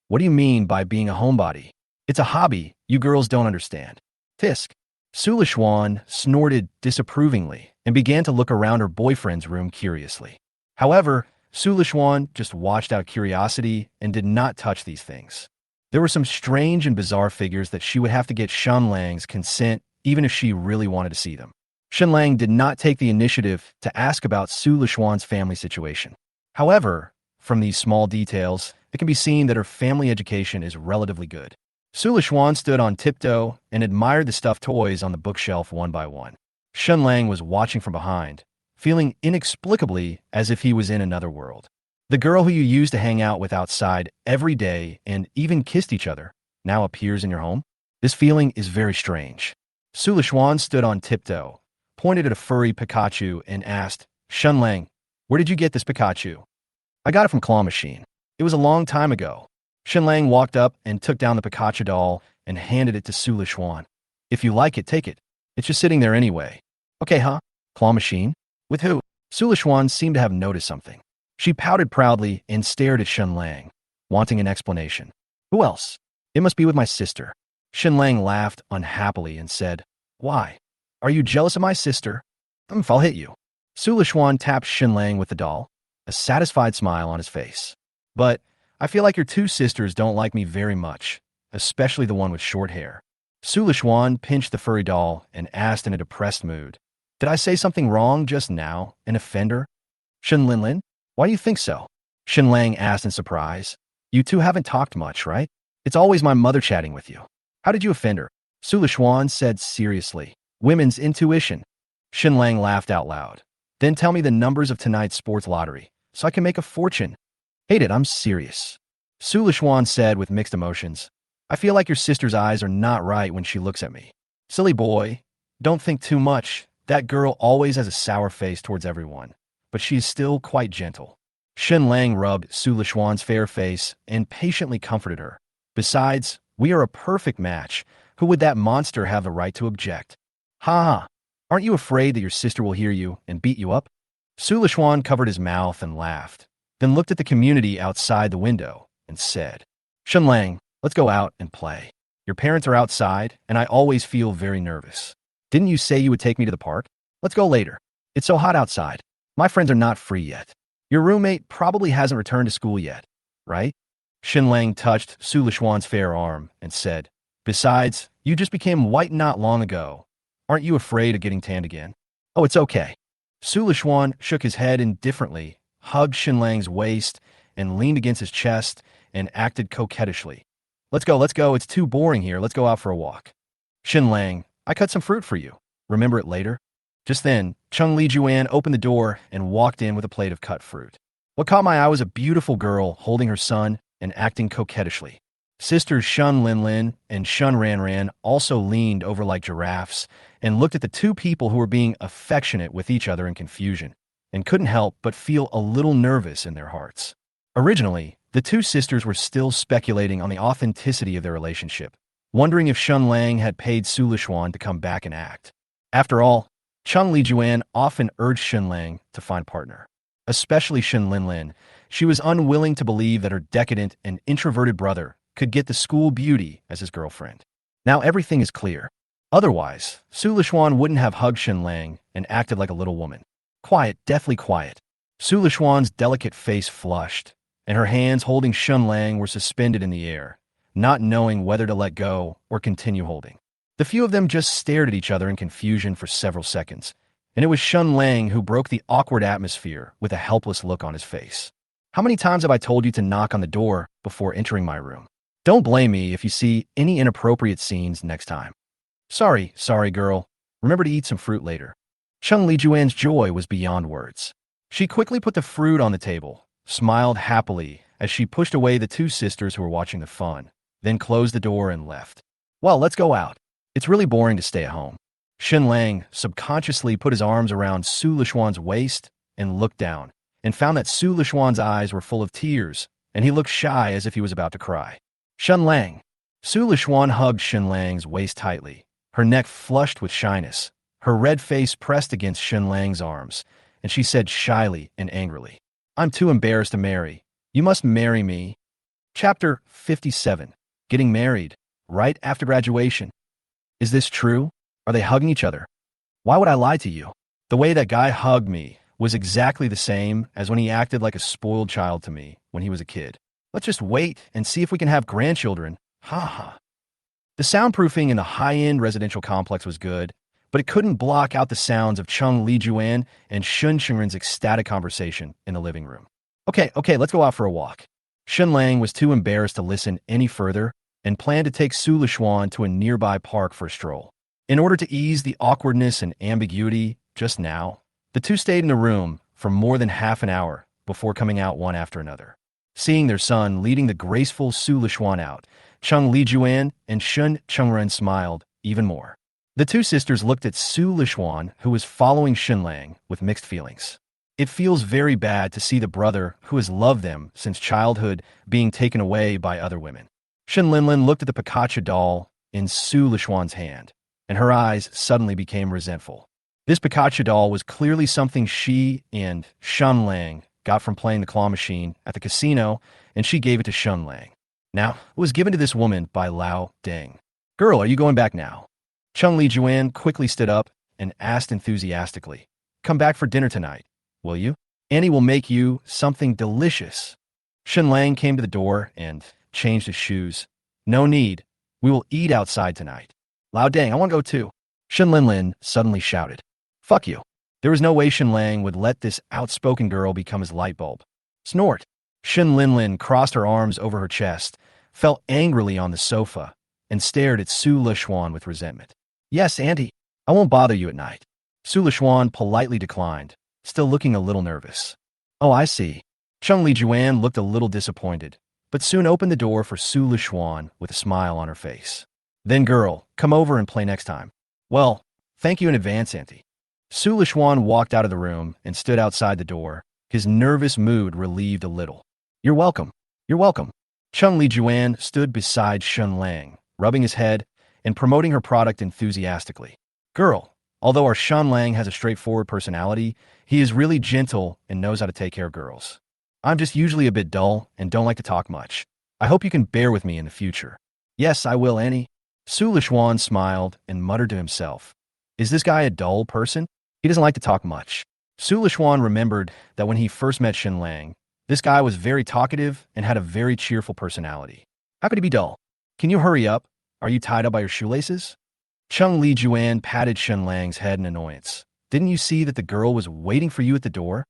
What do you mean by being a homebody? It's a hobby you girls don't understand. Tisk. Su Lishuan snorted disapprovingly and began to look around her boyfriend's room curiously. However, Su Lishuan just watched out of curiosity and did not touch these things. There were some strange and bizarre figures that she would have to get Shen Lang's consent even if she really wanted to see them. Shen Lang did not take the initiative to ask about Su Lishuan's family situation. However, from these small details, it can be seen that her family education is relatively good. Su Lishuan stood on tiptoe and admired the stuffed toys on the bookshelf one by one. Shen Lang was watching from behind, feeling inexplicably as if he was in another world. The girl who you used to hang out with outside every day and even kissed each other now appears in your home? This feeling is very strange. Su Lishuan stood on tiptoe, pointed at a furry Pikachu and asked, Shen Lang, where did you get this Pikachu? I got it from Claw Machine. It was a long time ago. Shen Lang walked up and took down the Pikachu doll and handed it to Su Lishuan. If you like it, take it. It's just sitting there anyway. Okay, huh? Claw Machine? With who? Su Lishuan seemed to have noticed something. She pouted proudly and stared at Shen Lang, wanting an explanation. Who else? It must be with my sister. Shen Lang laughed unhappily and said, Why? Are you jealous of my sister? I'll hit you. Su Lishuan tapped Shen Lang with the doll, a satisfied smile on his face. But I feel like your two sisters don't like me very much, especially the one with short hair. Su Lishuan pinched the furry doll and asked in a depressed mood, "Did I say something wrong just now and offend her?" "Shen Linlin, why do you think so?" Shen Lang asked in surprise. "You two haven't talked much, right? It's always my mother chatting with you. How did you offend her?" Su Lishuan said seriously. "Women's intuition." Shen Lang laughed out loud. "Then tell me the numbers of tonight's sports lottery, so I can make a fortune." "Hate it, I'm serious." Su Lishuan said with mixed emotions. "I feel like your sister's eyes are not right when she looks at me." "Silly boy, don't think too much. That girl always has a sour face towards everyone, but she is still quite gentle." Shen Lang rubbed Su Lishuan's fair face and patiently comforted her. "Besides, we are a perfect match. Who would that monster have the right to object?" "Ha ha. Aren't you afraid that your sister will hear you and beat you up?" Su Lishuan covered his mouth and laughed, then looked at the community outside the window and said, "Shen Lang, let's go out and play. Your parents are outside, and I always feel very nervous. Didn't you say you would take me to the park? Let's go later. It's so hot outside. My friends are not free yet. Your roommate probably hasn't returned to school yet, right?" Shen Lang touched Su Lishuan's fair arm and said, "Besides, you just became white not long ago. Aren't you afraid of getting tanned again?" "Oh, it's okay." Su Lishuan shook his head indifferently, hugged Shen Lang's waist, and leaned against his chest and acted coquettishly. Let's go, it's too boring here, let's go out for a walk." "Shen Lang, I cut some fruit for you. Remember it later?" Just then, Chung Li Juan opened the door and walked in with a plate of cut fruit. What caught my eye was a beautiful girl holding her son and acting coquettishly. Sisters Shun Linlin and Shun Ranran also leaned over like giraffes and looked at the two people who were being affectionate with each other in confusion, and couldn't help but feel a little nervous in their hearts. Originally, the two sisters were still speculating on the authenticity of their relationship, wondering if Shen Lang had paid Su Lishuan to come back and act. After all, Chung Li Juan often urged Shen Lang to find a partner. Especially Shen Linlin, she was unwilling to believe that her decadent and introverted brother could get the school beauty as his girlfriend. Now everything is clear. Otherwise, Su Lishuan wouldn't have hugged Shen Lang and acted like a little woman. Quiet, deathly quiet. Su Lishuan's delicate face flushed, and her hands holding Shen Lang were suspended in the air, not knowing whether to let go or continue holding. The few of them just stared at each other in confusion for several seconds, and it was Shen Lang who broke the awkward atmosphere with a helpless look on his face. "How many times have I told you to knock on the door before entering my room? Don't blame me if you see any inappropriate scenes next time." Sorry, girl. Remember to eat some fruit later." Chung Li Juan's joy was beyond words. She quickly put the fruit on the table, smiled happily as she pushed away the two sisters who were watching the fun, then closed the door and left. "Well, let's go out. It's really boring to stay at home." Shen Lang subconsciously put his arms around Su Lishuan's waist and looked down, and found that Su Lishuan's eyes were full of tears, and he looked shy as if he was about to cry. "Shen Lang." Su Lishuan hugged Shen Lang's waist tightly, her neck flushed with shyness, her red face pressed against Shen Lang's arms, and she said shyly and angrily, "I'm too embarrassed to marry. You must marry me." Chapter 57. Getting married, right after graduation. Is this true? Are they hugging each other? Why would I lie to you? The way that guy hugged me was exactly the same as when he acted like a spoiled child to me when he was a kid. Let's just wait and see if we can have grandchildren. Ha ha. The soundproofing in the high-end residential complex was good, but it couldn't block out the sounds of Chung Li Juan and Shun Chengren's ecstatic conversation in the living room. Okay, let's go out for a walk." Shen Lang was too embarrassed to listen any further and planned to take Su Lishuan to a nearby park for a stroll. In order to ease the awkwardness and ambiguity just now, the two stayed in a room for more than half an hour before coming out one after another. Seeing their son leading the graceful Su Lishuan out, Chung Li Juan and Shun Chengren smiled even more. The two sisters looked at Su Lishuan, who was following Shen Lang, with mixed feelings. It feels very bad to see the brother who has loved them since childhood being taken away by other women. Shen Linlin looked at the Pikachu doll in Su Lishuan's hand, and her eyes suddenly became resentful. This Pikachu doll was clearly something she and Shen Lang got from playing the claw machine at the casino, and she gave it to Shen Lang. Now, it was given to this woman by Lao Deng. "Girl, are you going back now?" Chung Li Juan quickly stood up and asked enthusiastically, "Come back for dinner tonight, will you? Annie will make you something delicious." Shen Lang came to the door and changed his shoes. "No need. We will eat outside tonight." Lao dang, I want to go too. Shen Linlin suddenly shouted. Fuck you. There was no way Shen Lang would let this outspoken girl become his light bulb. Snort. Shen Linlin crossed her arms over her chest, fell angrily on the sofa, and stared at Su Lishuan with resentment. Yes, Auntie. I won't bother you at night. Su Lishuan politely declined, still looking a little nervous. Oh, I see. Chung Li Juan looked a little disappointed, but soon opened the door for Su Lishuan with a smile on her face. Then girl, come over and play next time. Well, thank you in advance, Auntie. Su Lishuan walked out of the room and stood outside the door, his nervous mood relieved a little. You're welcome. You're welcome. Chung Li Juan stood beside Shen Lang, rubbing his head and promoting her product enthusiastically. Girl, although our Shen Lang has a straightforward personality, he is really gentle and knows how to take care of girls. I'm just usually a bit dull and don't like to talk much. I hope you can bear with me in the future. Yes, I will, Annie. Su Lishuan smiled and muttered to himself. Is this guy a dull person? He doesn't like to talk much. Su Lishuan remembered that when he first met Shen Lang, this guy was very talkative and had a very cheerful personality. How could he be dull? Can you hurry up? Are you tied up by your shoelaces? Chung Li Juan patted Shen Lang's head in annoyance. Didn't you see that the girl was waiting for you at the door?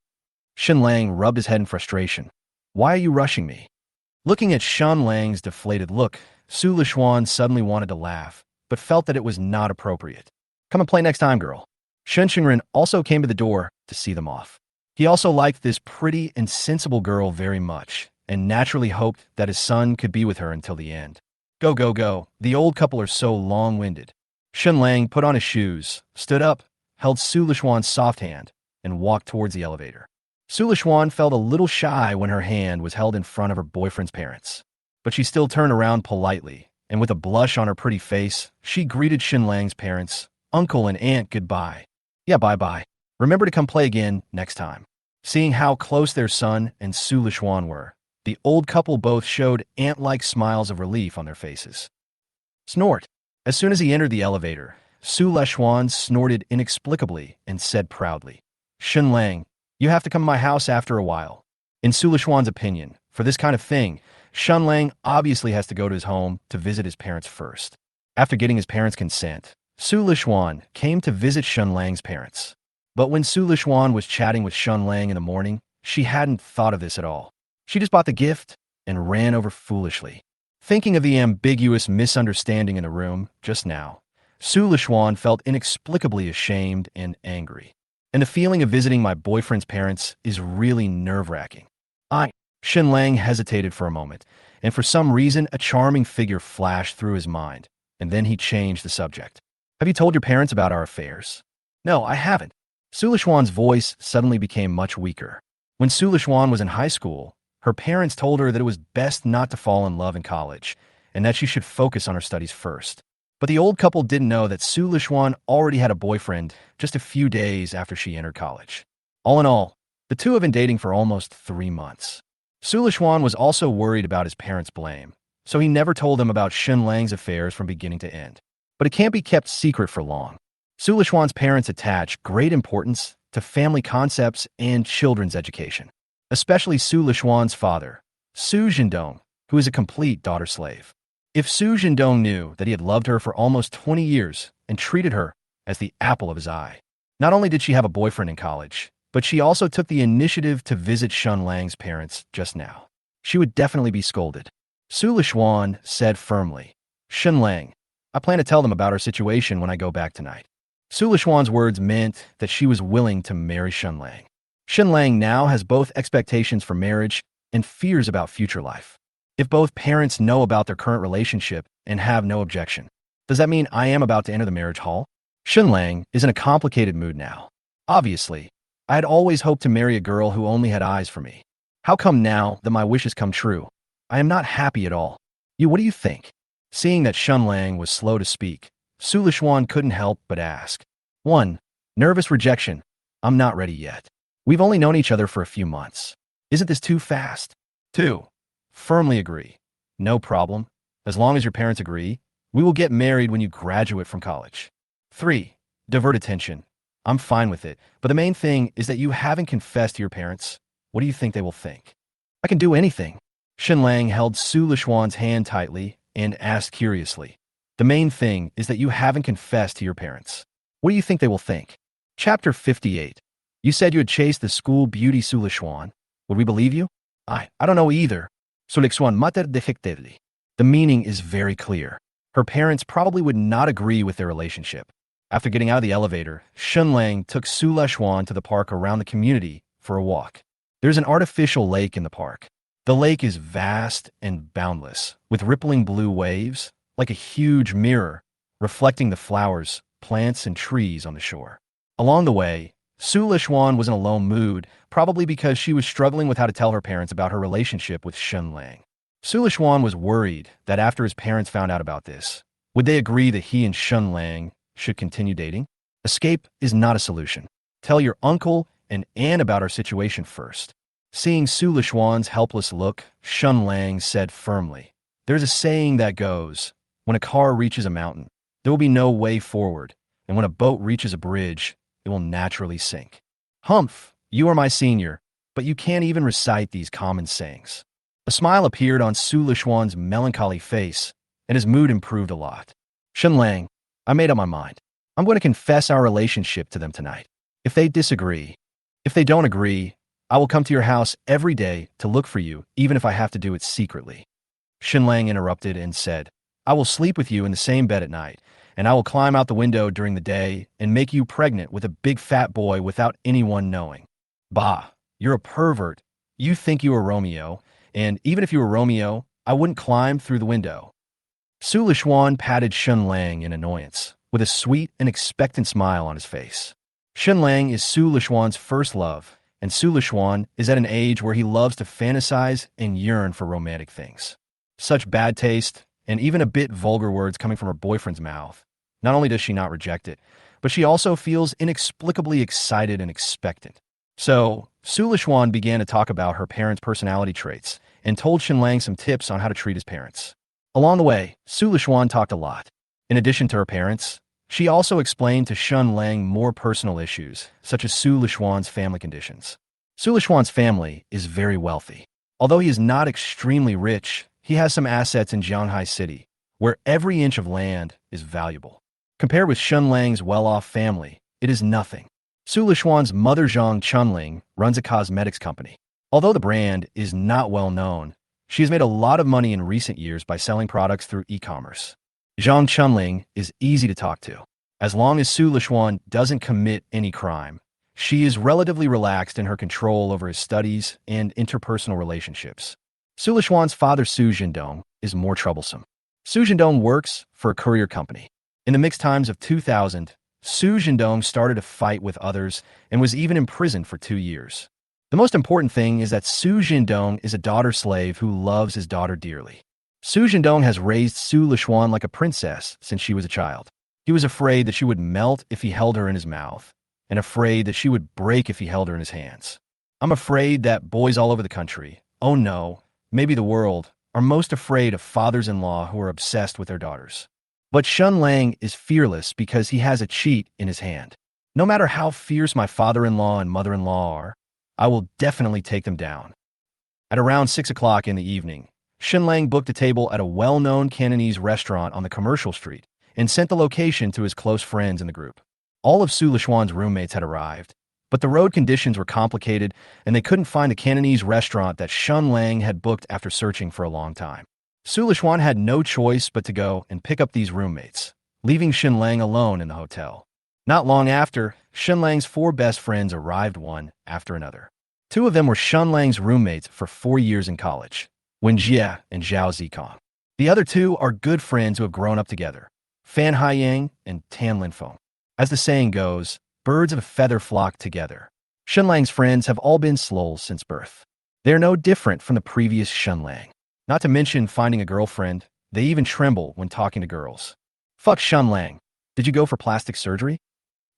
Shen Lang rubbed his head in frustration. Why are you rushing me? Looking at Shen Lang's deflated look, Su Lishuan suddenly wanted to laugh, but felt that it was not appropriate. Come and play next time, girl. Shen Xingren also came to the door to see them off. He also liked this pretty and sensible girl very much, and naturally hoped that his son could be with her until the end. Go, go, go. The old couple are so long-winded. Shen Lang put on his shoes, stood up, held Su Lishuan's soft hand, and walked towards the elevator. Su Lishuan felt a little shy when her hand was held in front of her boyfriend's parents. But she still turned around politely, and with a blush on her pretty face, she greeted Shen Lang's parents, uncle and aunt goodbye. Yeah, bye-bye. Remember to come play again next time. Seeing how close their son and Su Lishuan were, the old couple both showed ant-like smiles of relief on their faces. Snort. As soon as he entered the elevator, Su Lishuan snorted inexplicably and said proudly, Shen Lang, you have to come to my house after a while. In Su Lishuan's opinion, for this kind of thing, Shen Lang obviously has to go to his home to visit his parents first. After getting his parents' consent, Su Lishuan came to visit Shen Lang's parents. But when Su Lishuan was chatting with Shen Lang in the morning, she hadn't thought of this at all. She just bought the gift and ran over foolishly. Thinking of the ambiguous misunderstanding in the room just now, Su Lishuan felt inexplicably ashamed and angry. And the feeling of visiting my boyfriend's parents is really nerve-wracking. Shen Lang hesitated for a moment, and for some reason a charming figure flashed through his mind, and then he changed the subject. Have you told your parents about our affairs? No, I haven't. Su Lishuan's voice suddenly became much weaker. When Su Lishuan was in high school, her parents told her that it was best not to fall in love in college, and that she should focus on her studies first. But the old couple didn't know that Su Lishuan already had a boyfriend just a few days after she entered college. All in all, the two have been dating for almost 3 months. Su Lishuan was also worried about his parents' blame, so he never told them about Shen Lang's affairs from beginning to end. But it can't be kept secret for long. Su Lishuan's parents attach great importance to family concepts and children's education, especially Su Lishuan's father, Su Zhendong, who is a complete daughter slave. If Su Zhendong knew that he had loved her for almost 20 years and treated her as the apple of his eye, not only did she have a boyfriend in college, but she also took the initiative to visit Shen Lang's parents just now, she would definitely be scolded. Su Lishuan said firmly, Shen Lang, I plan to tell them about our situation when I go back tonight. Su Lishuan's words meant that she was willing to marry Shen Lang. Shen Lang now has both expectations for marriage and fears about future life. If both parents know about their current relationship and have no objection, does that mean I am about to enter the marriage hall? Shen Lang is in a complicated mood now. Obviously, I had always hoped to marry a girl who only had eyes for me. How come now that my wishes come true? I am not happy at all. What do you think? Seeing that Shen Lang was slow to speak, Su Lishuan couldn't help but ask. 1. Nervous rejection. I'm not ready yet. We've only known each other for a few months. Isn't this too fast? 2. Firmly agree. No problem. As long as your parents agree, we will get married when you graduate from college. 3. Divert attention. I'm fine with it, but the main thing is that you haven't confessed to your parents. What do you think they will think? I can do anything. Shen Lang held Su Lishuan's hand tightly and asked curiously, The main thing is that you haven't confessed to your parents. What do you think they will think? Chapter 58. You said you had chased the school beauty Sulishuan. Would we believe you? I don't know either. Sulishuan mater defectively. The meaning is very clear. Her parents probably would not agree with their relationship. After getting out of the elevator, Shen Lang took Sulishuan to the park around the community for a walk. There's an artificial lake in the park. The lake is vast and boundless, with rippling blue waves, like a huge mirror, reflecting the flowers, plants, and trees on the shore. Along the way, Su Lishuan was in a low mood, probably because she was struggling with how to tell her parents about her relationship with Shen Lang. Su Lishuan was worried that after his parents found out about this, would they agree that he and Shen Lang should continue dating? Escape is not a solution. Tell your uncle and aunt about our situation first. Seeing Su Lishuan's helpless look, Shen Lang said firmly, "There's a saying that goes, when a car reaches a mountain, there will be no way forward, and when a boat reaches a bridge, it will naturally sink. Humph, you are my senior, but you can't even recite these common sayings." A smile appeared on Su Lishuan's melancholy face, and his mood improved a lot. "Shen Lang, I made up my mind. I'm going to confess our relationship to them tonight. If they don't agree, I will come to your house every day to look for you, even if I have to do it secretly." Shen Lang interrupted and said, "I will sleep with you in the same bed at night, and I will climb out the window during the day and make you pregnant with a big fat boy without anyone knowing." "Bah, you're a pervert. You think you are Romeo, and even if you were Romeo, I wouldn't climb through the window." Su Lishuan patted Shen Lang in annoyance, with a sweet and expectant smile on his face. Shen Lang is Su Lishuan's first love, and Su Lishuan is at an age where he loves to fantasize and yearn for romantic things. Such bad taste, and even a bit vulgar words coming from her boyfriend's mouth. Not only does she not reject it, but she also feels inexplicably excited and expectant. So, Su Lishuan began to talk about her parents' personality traits and told Shen Lang some tips on how to treat his parents. Along the way, Su Lishuan talked a lot. In addition to her parents, she also explained to Shen Lang more personal issues, such as Su Lishuan's family conditions. Su Lishuan's family is very wealthy. Although he is not extremely rich, he has some assets in Jianghai City, where every inch of land is valuable. Compared with Shen Lang's well-off family, it is nothing. Su Lishuan's mother Zhang Chunling runs a cosmetics company. Although the brand is not well known, she has made a lot of money in recent years by selling products through e-commerce. Zhang Chunling is easy to talk to. As long as Su Lishuan doesn't commit any crime, she is relatively relaxed in her control over his studies and interpersonal relationships. Su Lishuan's father Su Jindong is more troublesome. Su Jindong works for a courier company. In the mixed times of 2000, Su Jindong started a fight with others and was even imprisoned for 2 years. The most important thing is that Su Jindong is a daughter slave who loves his daughter dearly. Su Jindong has raised Su Lishuan like a princess since she was a child. He was afraid that she would melt if he held her in his mouth, and afraid that she would break if he held her in his hands. I'm afraid that boys all over the country, oh no, maybe the world, are most afraid of fathers-in-law who are obsessed with their daughters. But Shen Lang is fearless because he has a cheat in his hand. No matter how fierce my father-in-law and mother-in-law are, I will definitely take them down. At around 6 o'clock in the evening, Shen Lang booked a table at a well-known Cantonese restaurant on the commercial street and sent the location to his close friends in the group. All of Su Lishuan's roommates had arrived, but the road conditions were complicated and they couldn't find the Cantonese restaurant that Shen Lang had booked after searching for a long time. Su Lishuan had no choice but to go and pick up these roommates, leaving Shen Lang alone in the hotel. Not long after, Shen Lang's 4 best friends arrived one after another. 2 of them were Shen Lang's roommates for 4 years in college, Wen Jie and Zhao Zikong. The other 2 are good friends who have grown up together, Fan Haiyang and Tan Linfeng. As the saying goes, birds of a feather flock together. Shen Lang's friends have all been slows since birth. They are no different from the previous Shen Lang. Not to mention finding a girlfriend, they even tremble when talking to girls. Fuck Shen Lang. Did you go for plastic surgery?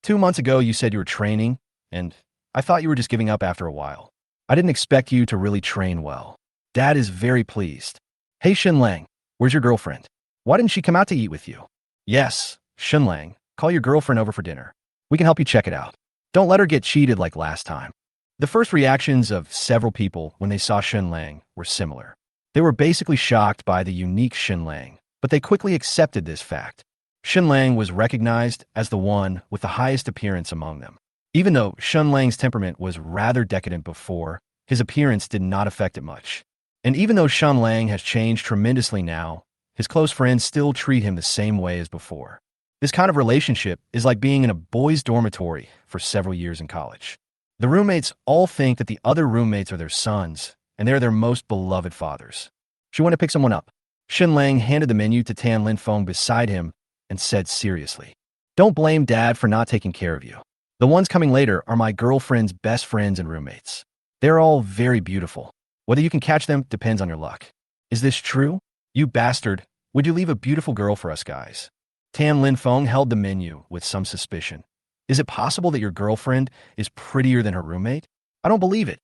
2 months ago you said you were training, and I thought you were just giving up after a while. I didn't expect you to really train well. Dad is very pleased. Hey Shen Lang, where's your girlfriend? Why didn't she come out to eat with you? Yes, Shen Lang, call your girlfriend over for dinner. We can help you check it out. Don't let her get cheated like last time. The first reactions of several people when they saw Shen Lang were similar. They were basically shocked by the unique Shen Lang, but they quickly accepted this fact. Shen Lang was recognized as the one with the highest appearance among them. Even though Shen Lang's temperament was rather decadent before, his appearance did not affect it much. And even though Shen Lang has changed tremendously now, his close friends still treat him the same way as before. This kind of relationship is like being in a boys' dormitory for several years in college. The roommates all think that the other roommates are their sons, and they're their most beloved fathers. She went to pick someone up. Shen Lang handed the menu to Tan Linfeng beside him and said seriously, "Don't blame Dad for not taking care of you. The ones coming later are my girlfriend's best friends and roommates. They're all very beautiful. Whether you can catch them depends on your luck." "Is this true? You bastard. Would you leave a beautiful girl for us guys?" Tan Linfeng held the menu with some suspicion. "Is it possible that your girlfriend is prettier than her roommate? I don't believe it."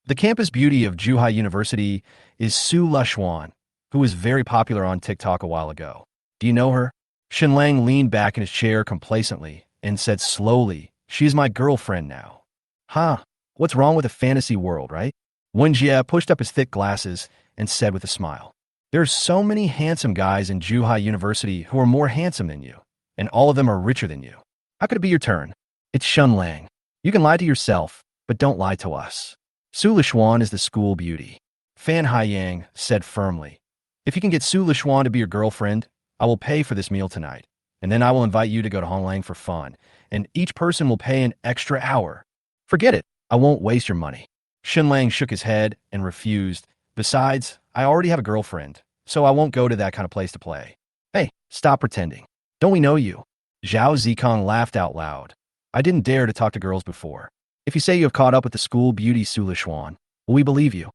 The campus beauty of Zhuhai University is Su Lushuan, who was very popular on TikTok a while ago. "Do you know her?" Shen Lang leaned back in his chair complacently and said slowly, "She's my girlfriend now." "Huh, what's wrong with a fantasy world, right?" Wen Jie pushed up his thick glasses and said with a smile, "There are so many handsome guys in Zhuhai University who are more handsome than you, and all of them are richer than you. How could it be your turn?" "It's Shen Lang. You can lie to yourself, but don't lie to us. Su Lishuan is the school beauty." Fan Haiyang said firmly, "If you can get Su Lishuan to be your girlfriend, I will pay for this meal tonight, and then I will invite you to go to Honglang for fun, and each person will pay an extra hour." "Forget it. I won't waste your money." Shen Lang shook his head and refused. "Besides, I already have a girlfriend, so I won't go to that kind of place to play." "Hey, stop pretending. Don't we know you?" Zhao Zikong laughed out loud. "I didn't dare to talk to girls before. If you say you have caught up with the school beauty Su Lishuan, will we believe you?"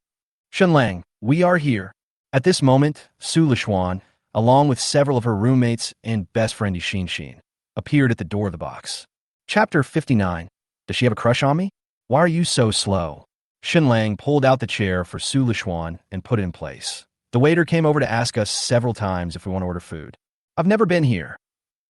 "Shen Lang, we are here." At this moment, Su Lishuan, along with several of her roommates and best friend Xin, appeared at the door of the box. Chapter 59. Does she have a crush on me? Why are you so slow? Shen Lang pulled out the chair for Su Lishuan and put it in place. The waiter came over to ask us several times if we want to order food. "I've never been here."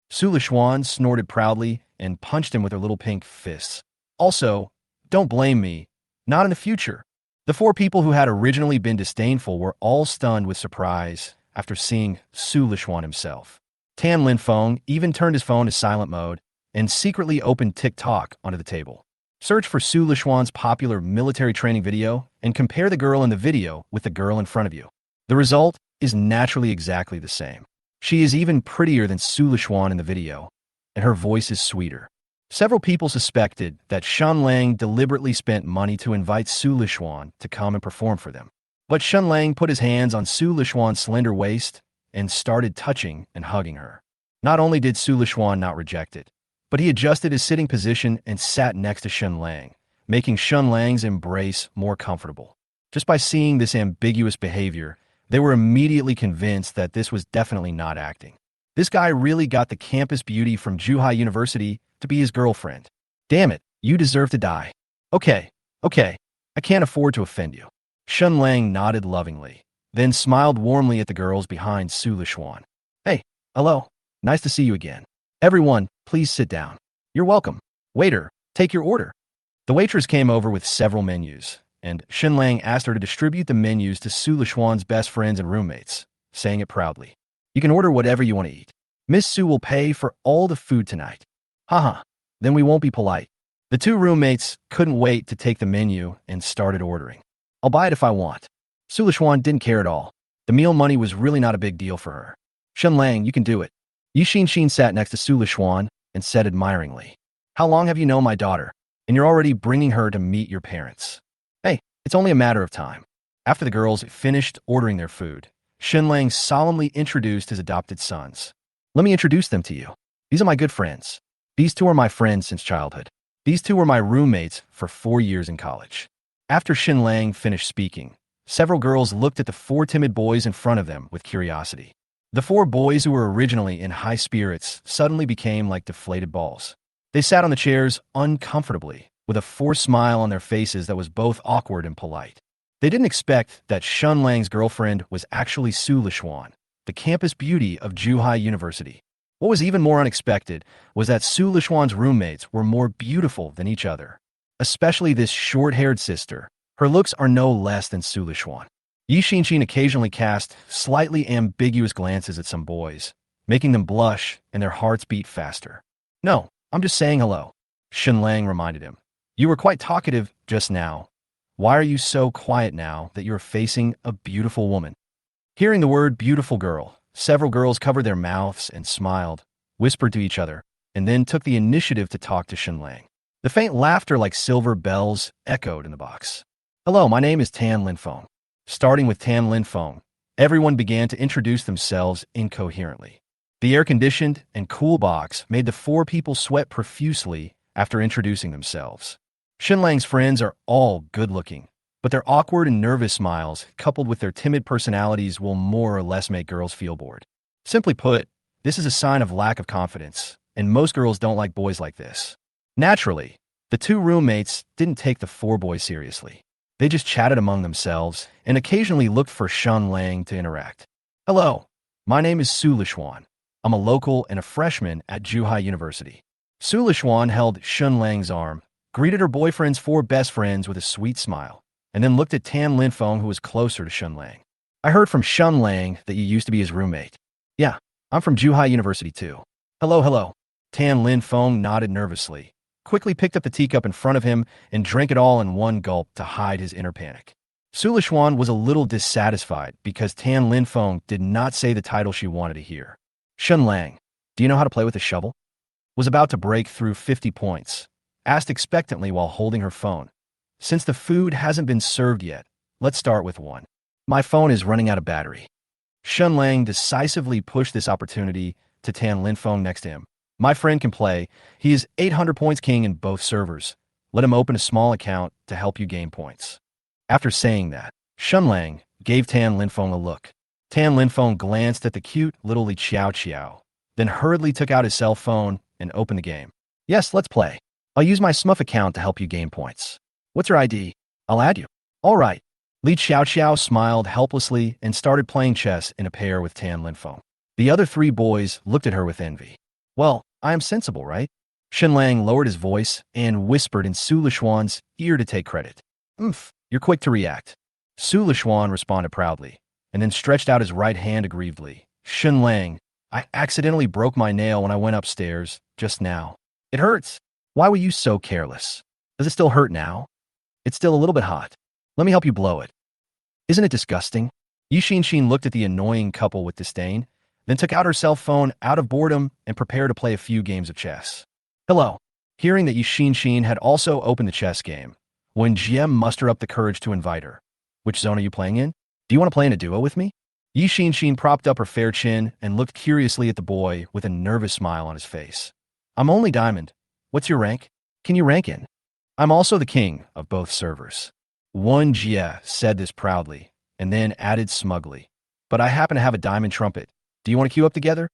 Su Lishuan snorted proudly and punched him with her little pink fists. "Also, don't blame me. Not in the future." The four people who had originally been disdainful were all stunned with surprise after seeing Su Lishuan himself. Tan Linfeng even turned his phone to silent mode and secretly opened TikTok onto the table. Search for Su Lishuan's popular military training video and compare the girl in the video with the girl in front of you. The result is naturally exactly the same. She is even prettier than Su Lishuan in the video, and her voice is sweeter. Several people suspected that Shen Lang deliberately spent money to invite Su Lishuan to come and perform for them. But Shen Lang put his hands on Su Lishuan's slender waist and started touching and hugging her. Not only did Su Lishuan not reject it, but he adjusted his sitting position and sat next to Shen Lang, making Shen Lang's embrace more comfortable. Just by seeing this ambiguous behavior, they were immediately convinced that this was definitely not acting. This guy really got the campus beauty from Zhuhai University to be his girlfriend. Damn it, you deserve to die. Okay, I can't afford to offend you. Shen Lang nodded lovingly, then smiled warmly at the girls behind Su Lishuan. "Hey, hello, nice to see you again. Everyone, please sit down. You're welcome. Waiter, take your order." The waitress came over with several menus, and Shen Lang asked her to distribute the menus to Su Lishuan's best friends and roommates, saying it proudly. "You can order whatever you want to eat. Miss Su will pay for all the food tonight." "Haha, then we won't be polite." The two roommates couldn't wait to take the menu and started ordering. "I'll buy it if I want." Su Lishuan didn't care at all. The meal money was really not a big deal for her. "Shen Lang, you can do it." Xin sat next to Su Lishuan and said admiringly, "How long have you known my daughter? And you're already bringing her to meet your parents." "Hey, it's only a matter of time." After the girls finished ordering their food, Shen Lang solemnly introduced his adopted sons. "Let me introduce them to you. These are my good friends. These two are my friends since childhood. These two were my roommates for 4 years in college." After Shen Lang finished speaking, several girls looked at the four timid boys in front of them with curiosity. The four boys who were originally in high spirits suddenly became like deflated balls. They sat on the chairs uncomfortably, with a forced smile on their faces that was both awkward and polite. They didn't expect that Shen Lang's girlfriend was actually Su Lishuan, the campus beauty of Zhuhai University. What was even more unexpected was that Su Lishuan's roommates were more beautiful than each other, especially this short-haired sister. Her looks are no less than Su Lishuan. Yi Xinshin occasionally cast slightly ambiguous glances at some boys, making them blush and their hearts beat faster. No, I'm just saying hello, Shen Lang reminded him. You were quite talkative just now. Why are you so quiet now that you're facing a beautiful woman? Hearing the word beautiful girl, several girls covered their mouths and smiled, whispered to each other, and then took the initiative to talk to Shen Lang. The faint laughter like silver bells echoed in the box. Hello, my name is Tan Linfeng. Starting with Tan Linfeng, everyone began to introduce themselves incoherently. The air-conditioned and cool box made the four people sweat profusely after introducing themselves. Shen Lang's friends are all good-looking, but their awkward and nervous smiles, coupled with their timid personalities, will more or less make girls feel bored. Simply put, this is a sign of lack of confidence, and most girls don't like boys like this. Naturally, the two roommates didn't take the four boys seriously. They just chatted among themselves and occasionally looked for Shen Lang to interact. Hello, my name is Su Lishuan. I'm a local and a freshman at Zhuhai University. Su Lishuan held Shen Lang's arm, greeted her boyfriend's four best friends with a sweet smile, and then looked at Tan Linfeng, who was closer to Shen Lang. I heard from Shen Lang that you used to be his roommate. Yeah, I'm from Zhuhai University too. Hello. Tan Linfeng nodded nervously, quickly picked up the teacup in front of him and drank it all in one gulp to hide his inner panic. Su Lishuan was a little dissatisfied because Tan Linfeng did not say the title she wanted to hear. Shen Lang, do you know how to play with a shovel? Was about to break through 50 points, asked expectantly while holding her phone. Since the food hasn't been served yet, let's start with one. My phone is running out of battery. Shen Lang decisively pushed this opportunity to Tan Linfeng next to him. My friend can play. He is 800 points king in both servers. Let him open a small account to help you gain points. After saying that, Shen Lang gave Tan Linfeng a look. Tan Linfeng glanced at the cute little Li Qiao Qiao, then hurriedly took out his cell phone and opened the game. Yes, let's play. I'll use my Smurf account to help you gain points. What's your ID? I'll add you. All right. Li Qiao Qiao smiled helplessly and started playing chess in a pair with Tan Linfeng. The other three boys looked at her with envy. Well, I am sensible, right? Shen Lang lowered his voice and whispered in Su Lishuan's ear to take credit. You're quick to react. Su Lishuan responded proudly, and then stretched out his right hand aggrievedly. Shen Lang, I accidentally broke my nail when I went upstairs just now. It hurts. Why were you so careless? Does it still hurt now? It's still a little bit hot. Let me help you blow it. Isn't it disgusting? Yi Xinshin looked at the annoying couple with disdain, then took out her cell phone out of boredom and prepared to play a few games of chess. Hello. Hearing that Yi Xinshin had also opened the chess game, Wen Jie mustered up the courage to invite her. Which zone are you playing in? Do you want to play in a duo with me? Yi Xinshin propped up her fair chin and looked curiously at the boy with a nervous smile on his face. I'm only diamond. What's your rank? Can you rank in? I'm also the king of both servers. Wen Jie said this proudly, and then added smugly. But I happen to have a diamond trumpet. Do you want to queue up together?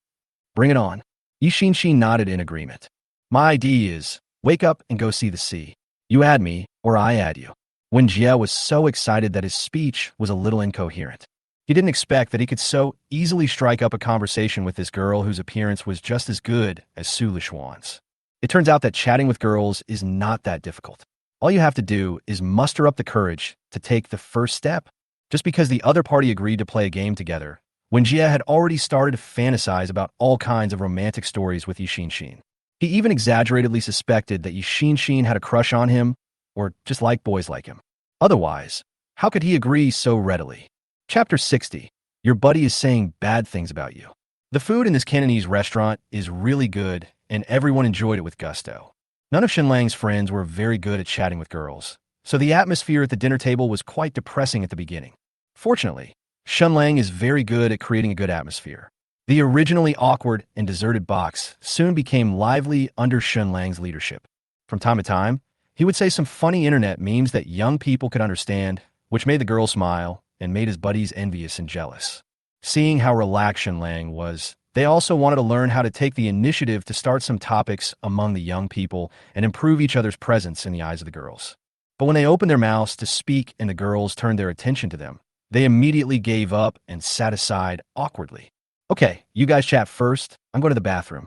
Bring it on. Yi Xinshin nodded in agreement. My ID is, wake up and go see the sea. You add me, or I add you. Wen Jie was so excited that his speech was a little incoherent. He didn't expect that he could so easily strike up a conversation with this girl whose appearance was just as good as Su Lishuan's. It turns out that chatting with girls is not that difficult. All you have to do is muster up the courage to take the first step. Just because the other party agreed to play a game together, Wen Jie had already started to fantasize about all kinds of romantic stories with Yi Xinshin. He even exaggeratedly suspected that Yi Xinshin had a crush on him, or just liked boys like him. Otherwise, how could he agree so readily? Chapter 60. Your buddy is saying bad things about you. The food in this Cantonese restaurant is really good, and everyone enjoyed it with gusto. None of Shen Lang's friends were very good at chatting with girls, so the atmosphere at the dinner table was quite depressing at the beginning. Fortunately, Shen Lang is very good at creating a good atmosphere. The originally awkward and deserted box soon became lively under Shen Lang's leadership. From time to time, he would say some funny internet memes that young people could understand, which made the girls smile and made his buddies envious and jealous. Seeing how relaxed Shen Lang was, they also wanted to learn how to take the initiative to start some topics among the young people and improve each other's presence in the eyes of the girls. But when they opened their mouths to speak and the girls turned their attention to them, they immediately gave up and sat aside awkwardly. Okay, you guys chat first. I'm going to the bathroom.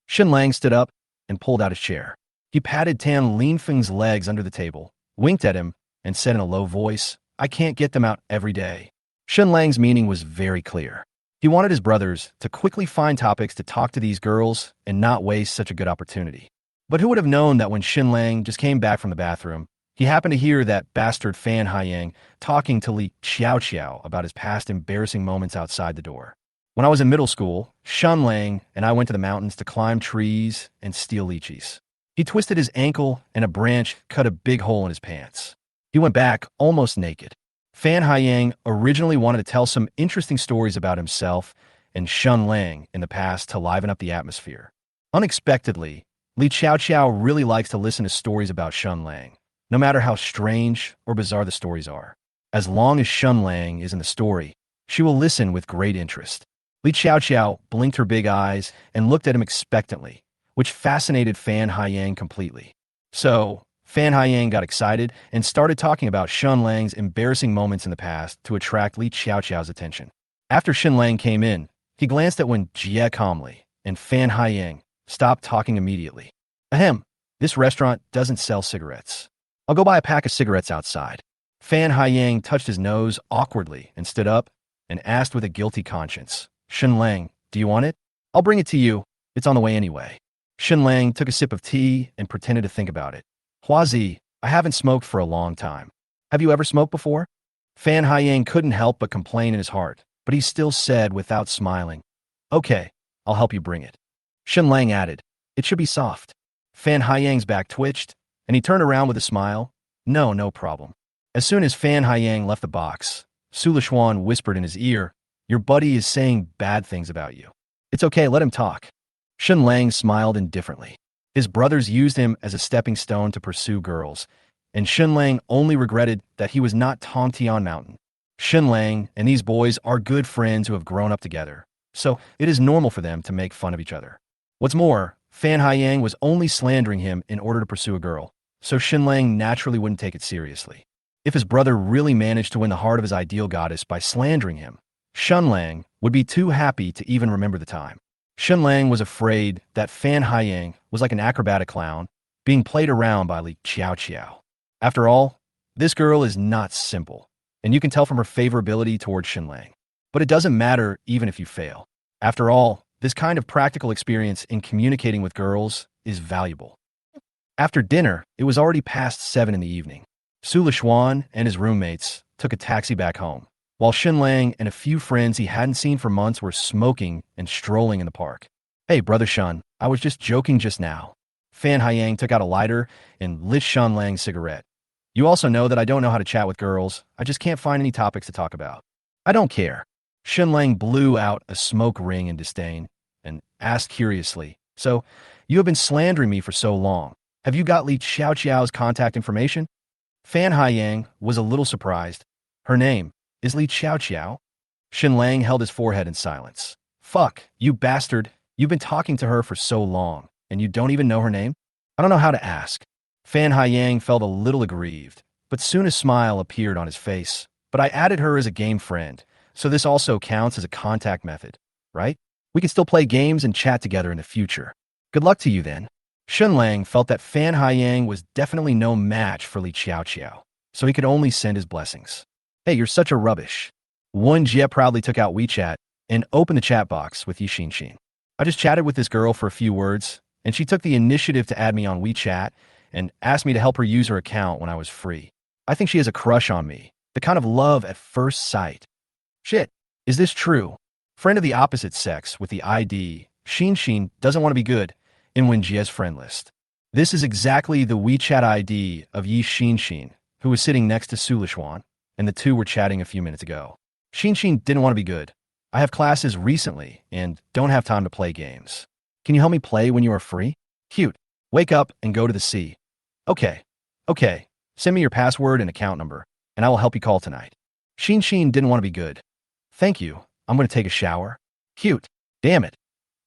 Shen Lang stood up and pulled out his chair. He patted Tan Linfeng's legs under the table, winked at him, and said in a low voice, I can't get them out every day. Shen Lang's meaning was very clear. He wanted his brothers to quickly find topics to talk to these girls and not waste such a good opportunity. But who would have known that when Shen Lang just came back from the bathroom, he happened to hear that bastard Fan Haiyang talking to Li Xiao about his past embarrassing moments outside the door. When I was in middle school, Shen Lang and I went to the mountains to climb trees and steal lychees. He twisted his ankle and a branch cut a big hole in his pants. He went back almost naked. Fan Haiyang originally wanted to tell some interesting stories about himself and Shen Lang in the past to liven up the atmosphere. Unexpectedly, Li Xiao really likes to listen to stories about Shen Lang, no matter how strange or bizarre the stories are. As long as Shen Lang is in the story, she will listen with great interest. Li Xiao blinked her big eyes and looked at him expectantly, which fascinated Fan Haiyang completely. So, Fan Haiyang got excited and started talking about Shen Lang's embarrassing moments in the past to attract Li Xiao's attention. After Shen Lang came in, he glanced at Wen Jie calmly, and Fan Haiyang stopped talking immediately. Ahem, this restaurant doesn't sell cigarettes. I'll go buy a pack of cigarettes outside. Fan Haiyang touched his nose awkwardly and stood up and asked with a guilty conscience, Shen Lang, do you want it? I'll bring it to you. It's on the way anyway. Shen Lang took a sip of tea and pretended to think about it. Huazi, I haven't smoked for a long time. Have you ever smoked before? Fan Haiyang couldn't help but complain in his heart, but he still said without smiling, Okay, I'll help you bring it. Shen Lang added, It should be soft. Fan Haiyang's back twitched, and he turned around with a smile. No problem. As soon as Fan Haiyang left the box, Su Lishuan whispered in his ear, Your buddy is saying bad things about you. It's okay, let him talk. Shen Lang smiled indifferently. His brothers used him as a stepping stone to pursue girls, and Shen Lang only regretted that he was not Tongtian Mountain. Shen Lang and these boys are good friends who have grown up together, so it is normal for them to make fun of each other. What's more, Fan Haiyang was only slandering him in order to pursue a girl, so Shen Lang naturally wouldn't take it seriously. If his brother really managed to win the heart of his ideal goddess by slandering him, Shen Lang would be too happy to even remember the time. Shen Lang was afraid that Fan Haiyang was like an acrobatic clown being played around by Li Xiao. After all, this girl is not simple, and you can tell from her favorability towards Shen Lang. But it doesn't matter even if you fail. After all, this kind of practical experience in communicating with girls is valuable. After dinner, it was already past 7 in the evening. Su Lishuan and his roommates took a taxi back home, while Shen Lang and a few friends he hadn't seen for months were smoking and strolling in the park. Hey, brother Shen, I was just joking just now. Fan Haiyang took out a lighter and lit Shen Lang's cigarette. You also know that I don't know how to chat with girls. I just can't find any topics to talk about. I don't care. Shen Lang blew out a smoke ring in disdain and asked curiously, So, you have been slandering me for so long. Have you got Li Xiao's contact information? Fan Haiyang was a little surprised. Her name is Li Xiao. Shen Lang held his forehead in silence. Fuck, you bastard. You've been talking to her for so long, and you don't even know her name? I don't know how to ask. Fan Haiyang felt a little aggrieved, but soon a smile appeared on his face. But I added her as a game friend, so this also counts as a contact method, right? We can still play games and chat together in the future. Good luck to you then. Shen Lang felt that Fan Haiyang was definitely no match for Li Xiao, so he could only send his blessings. Hey, you're such a rubbish. Wen Jie proudly took out WeChat and opened the chat box with Yi Xin. I just chatted with this girl for a few words, and she took the initiative to add me on WeChat and asked me to help her use her account when I was free. I think she has a crush on me, the kind of love at first sight. Shit, is this true? Friend of the opposite sex with the ID, Xin doesn't want to be good in Wen Jie's friend list. This is exactly the WeChat ID of Yi Xin, who was sitting next to Su Lishuan, and the two were chatting a few minutes ago. Xin didn't want to be good. I have classes recently and don't have time to play games. Can you help me play when you are free? Cute. Wake up and go to the sea. Okay. Send me your password and account number, and I will help you call tonight. Xin didn't want to be good. Thank you. I'm going to take a shower. Cute. Damn it.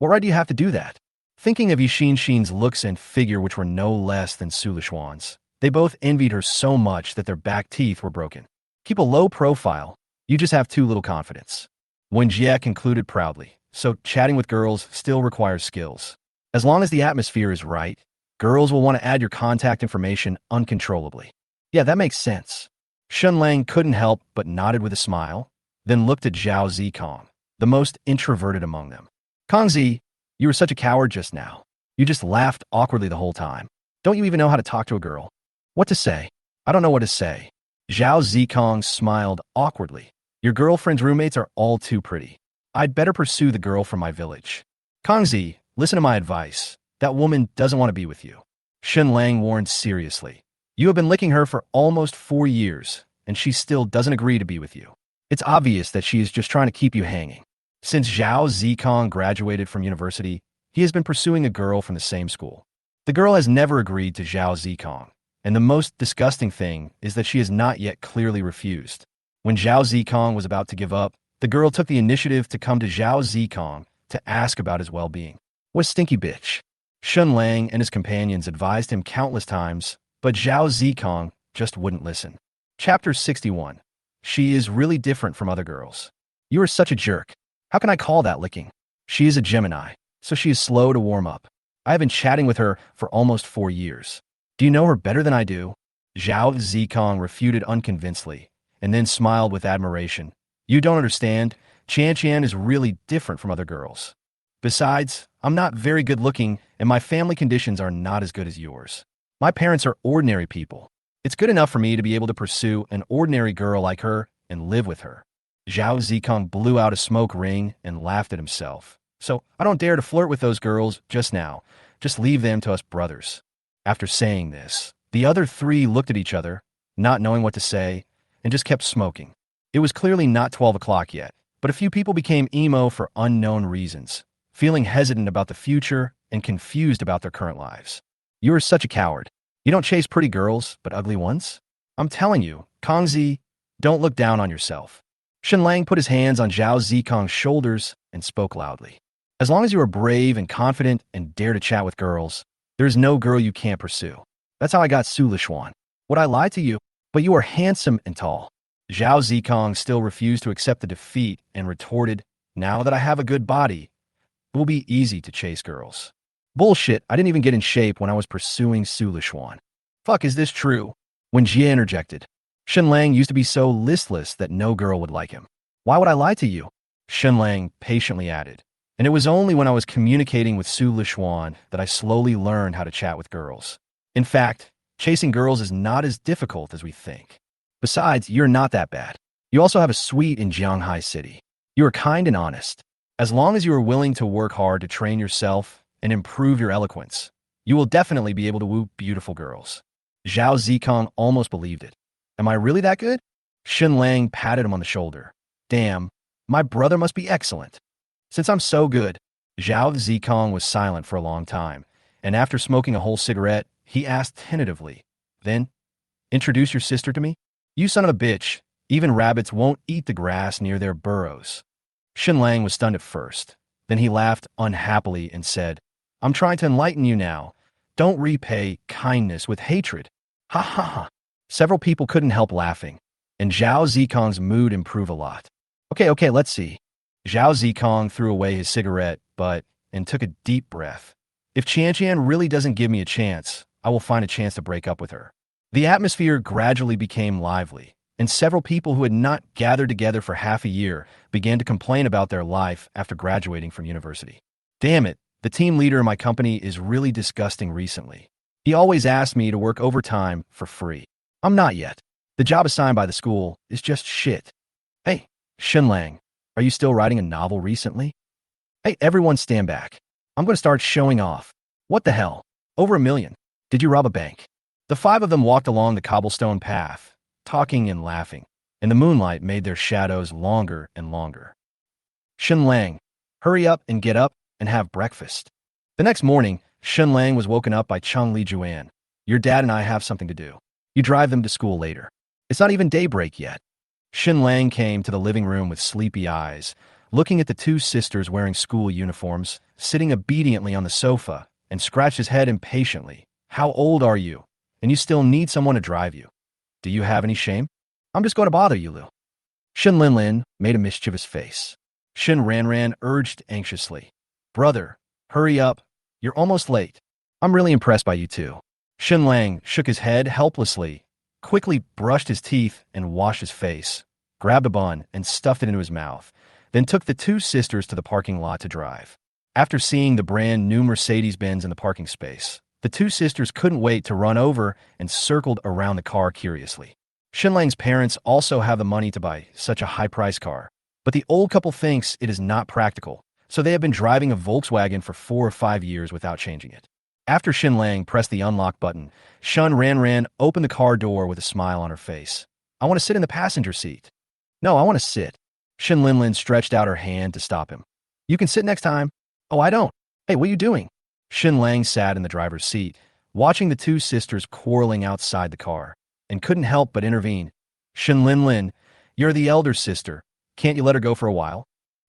What right do you have to do that? Thinking of Yi Xin's looks and figure, which were no less than Su Lishuan's, they both envied her so much that their back teeth were broken. Keep a low profile. You just have too little confidence. Wen Jie concluded proudly, so chatting with girls still requires skills. As long as the atmosphere is right, girls will want to add your contact information uncontrollably. Yeah, that makes sense. Shen Lang couldn't help but nodded with a smile. then looked at Zhao Zikong, the most introverted among them. Kongzi, you were such a coward just now. You just laughed awkwardly the whole time. Don't you even know how to talk to a girl? What to say? I don't know what to say. Zhao Zikong smiled awkwardly. Your girlfriend's roommates are all too pretty. I'd better pursue the girl from my village. Kongzi, listen to my advice. That woman doesn't want to be with you. Shen Lang warned seriously. You have been licking her for almost 4 years, and she still doesn't agree to be with you. It's obvious that she is just trying to keep you hanging. Since Zhao Zikong graduated from university, he has been pursuing a girl from the same school. The girl has never agreed to Zhao Zikong, and the most disgusting thing is that she has not yet clearly refused. When Zhao Zikong was about to give up, the girl took the initiative to come to Zhao Zikong to ask about his well-being. What a stinky bitch. Shen Lang and his companions advised him countless times, but Zhao Zikong just wouldn't listen. Chapter 61. She is really different from other girls. You are such a jerk. How can I call that licking? She is a Gemini, so she is slow to warm up. I have been chatting with her for almost 4 years. Do you know her better than I do? Zhao Zikong refuted unconvincedly, and then smiled with admiration. You don't understand. Qian is really different from other girls. Besides, I'm not very good looking, and my family conditions are not as good as yours. My parents are ordinary people. It's good enough for me to be able to pursue an ordinary girl like her and live with her. Zhao Zikong blew out a smoke ring and laughed at himself. So I don't dare to flirt with those girls just now. Just leave them to us brothers. After saying this, the other 3 looked at each other, not knowing what to say, and just kept smoking. It was clearly not 12 o'clock yet, but a few people became emo for unknown reasons, feeling hesitant about the future and confused about their current lives. You are such a coward. You don't chase pretty girls, but ugly ones? I'm telling you, Kongzi, don't look down on yourself. Shen Lang put his hands on Zhao Zikong's shoulders and spoke loudly. As long as you are brave and confident and dare to chat with girls, there is no girl you can't pursue. That's how I got Su Lishuan. Would I lie to you? But you are handsome and tall. Zhao Zikong still refused to accept the defeat and retorted, now that I have a good body, it will be easy to chase girls. Bullshit, I didn't even get in shape when I was pursuing Su Lishuan. Fuck, is this true? When Jia interjected, Shen Lang used to be so listless that no girl would like him. Why would I lie to you? Shen Lang patiently added. And it was only when I was communicating with Su Lishuan that I slowly learned how to chat with girls. In fact, chasing girls is not as difficult as we think. Besides, you're not that bad. You also have a suite in Jianghai City. You are kind and honest. As long as you are willing to work hard to train yourself and improve your eloquence, you will definitely be able to woo beautiful girls. Zhao Zikong almost believed it. Am I really that good? Shen Lang patted him on the shoulder. Damn, my brother must be excellent. Since I'm so good, Zhao Zikong was silent for a long time, and after smoking a whole cigarette, he asked tentatively, then, introduce your sister to me? You son of a bitch, even rabbits won't eat the grass near their burrows. Shen Lang was stunned at first. Then he laughed unhappily and said, I'm trying to enlighten you now. Don't repay kindness with hatred. Ha ha ha. Several people couldn't help laughing, and Zhao Zikong's mood improved a lot. Okay, let's see. Zhao Zikong threw away his cigarette, and took a deep breath. If Qian really doesn't give me a chance, I will find a chance to break up with her. The atmosphere gradually became lively, and several people who had not gathered together for half a year began to complain about their life after graduating from university. Damn it, the team leader in my company is really disgusting recently. He always asks me to work overtime for free. I'm not yet. The job assigned by the school is just shit. Hey, Shen Lang, are you still writing a novel recently? Hey, everyone stand back. I'm going to start showing off. What the hell? Over 1 million. Did you rob a bank? The 5 of them walked along the cobblestone path, talking and laughing, and the moonlight made their shadows longer and longer. Shen Lang, hurry up and get up and have breakfast. The next morning, Shen Lang was woken up by Cheng Li Juan. Your dad and I have something to do. You drive them to school later. It's not even daybreak yet. Shen Lang came to the living room with sleepy eyes, looking at the 2 sisters wearing school uniforms, sitting obediently on the sofa, and scratched his head impatiently. How old are you? And you still need someone to drive you. Do you have any shame? I'm just going to bother you, Lu. Shen Linlin made a mischievous face. Shen Ranran urged anxiously. Brother, hurry up. You're almost late. I'm really impressed by you two. Shen Lang shook his head helplessly, quickly brushed his teeth and washed his face. grabbed a bun, and stuffed it into his mouth, then took the two sisters to the parking lot to drive. After seeing the brand new Mercedes-Benz in the parking space, the two sisters couldn't wait to run over and circled around the car curiously. Shen Lang's parents also have the money to buy such a high-priced car, but the old couple thinks it is not practical, so they have been driving a Volkswagen for 4 or 5 years without changing it. After Shen Lang pressed the unlock button, Shen Ran opened the car door with a smile on her face. "I want to sit in the passenger seat." "No, I want to sit." Shen Linlin stretched out her hand to stop him. "You can sit next time." "Oh, I don't." "Hey, what are you doing?" Shen Lang sat in the driver's seat, watching the two sisters quarreling outside the car, and couldn't help but intervene. "Shen Linlin, you're the elder sister. Can't you let her go for a while?"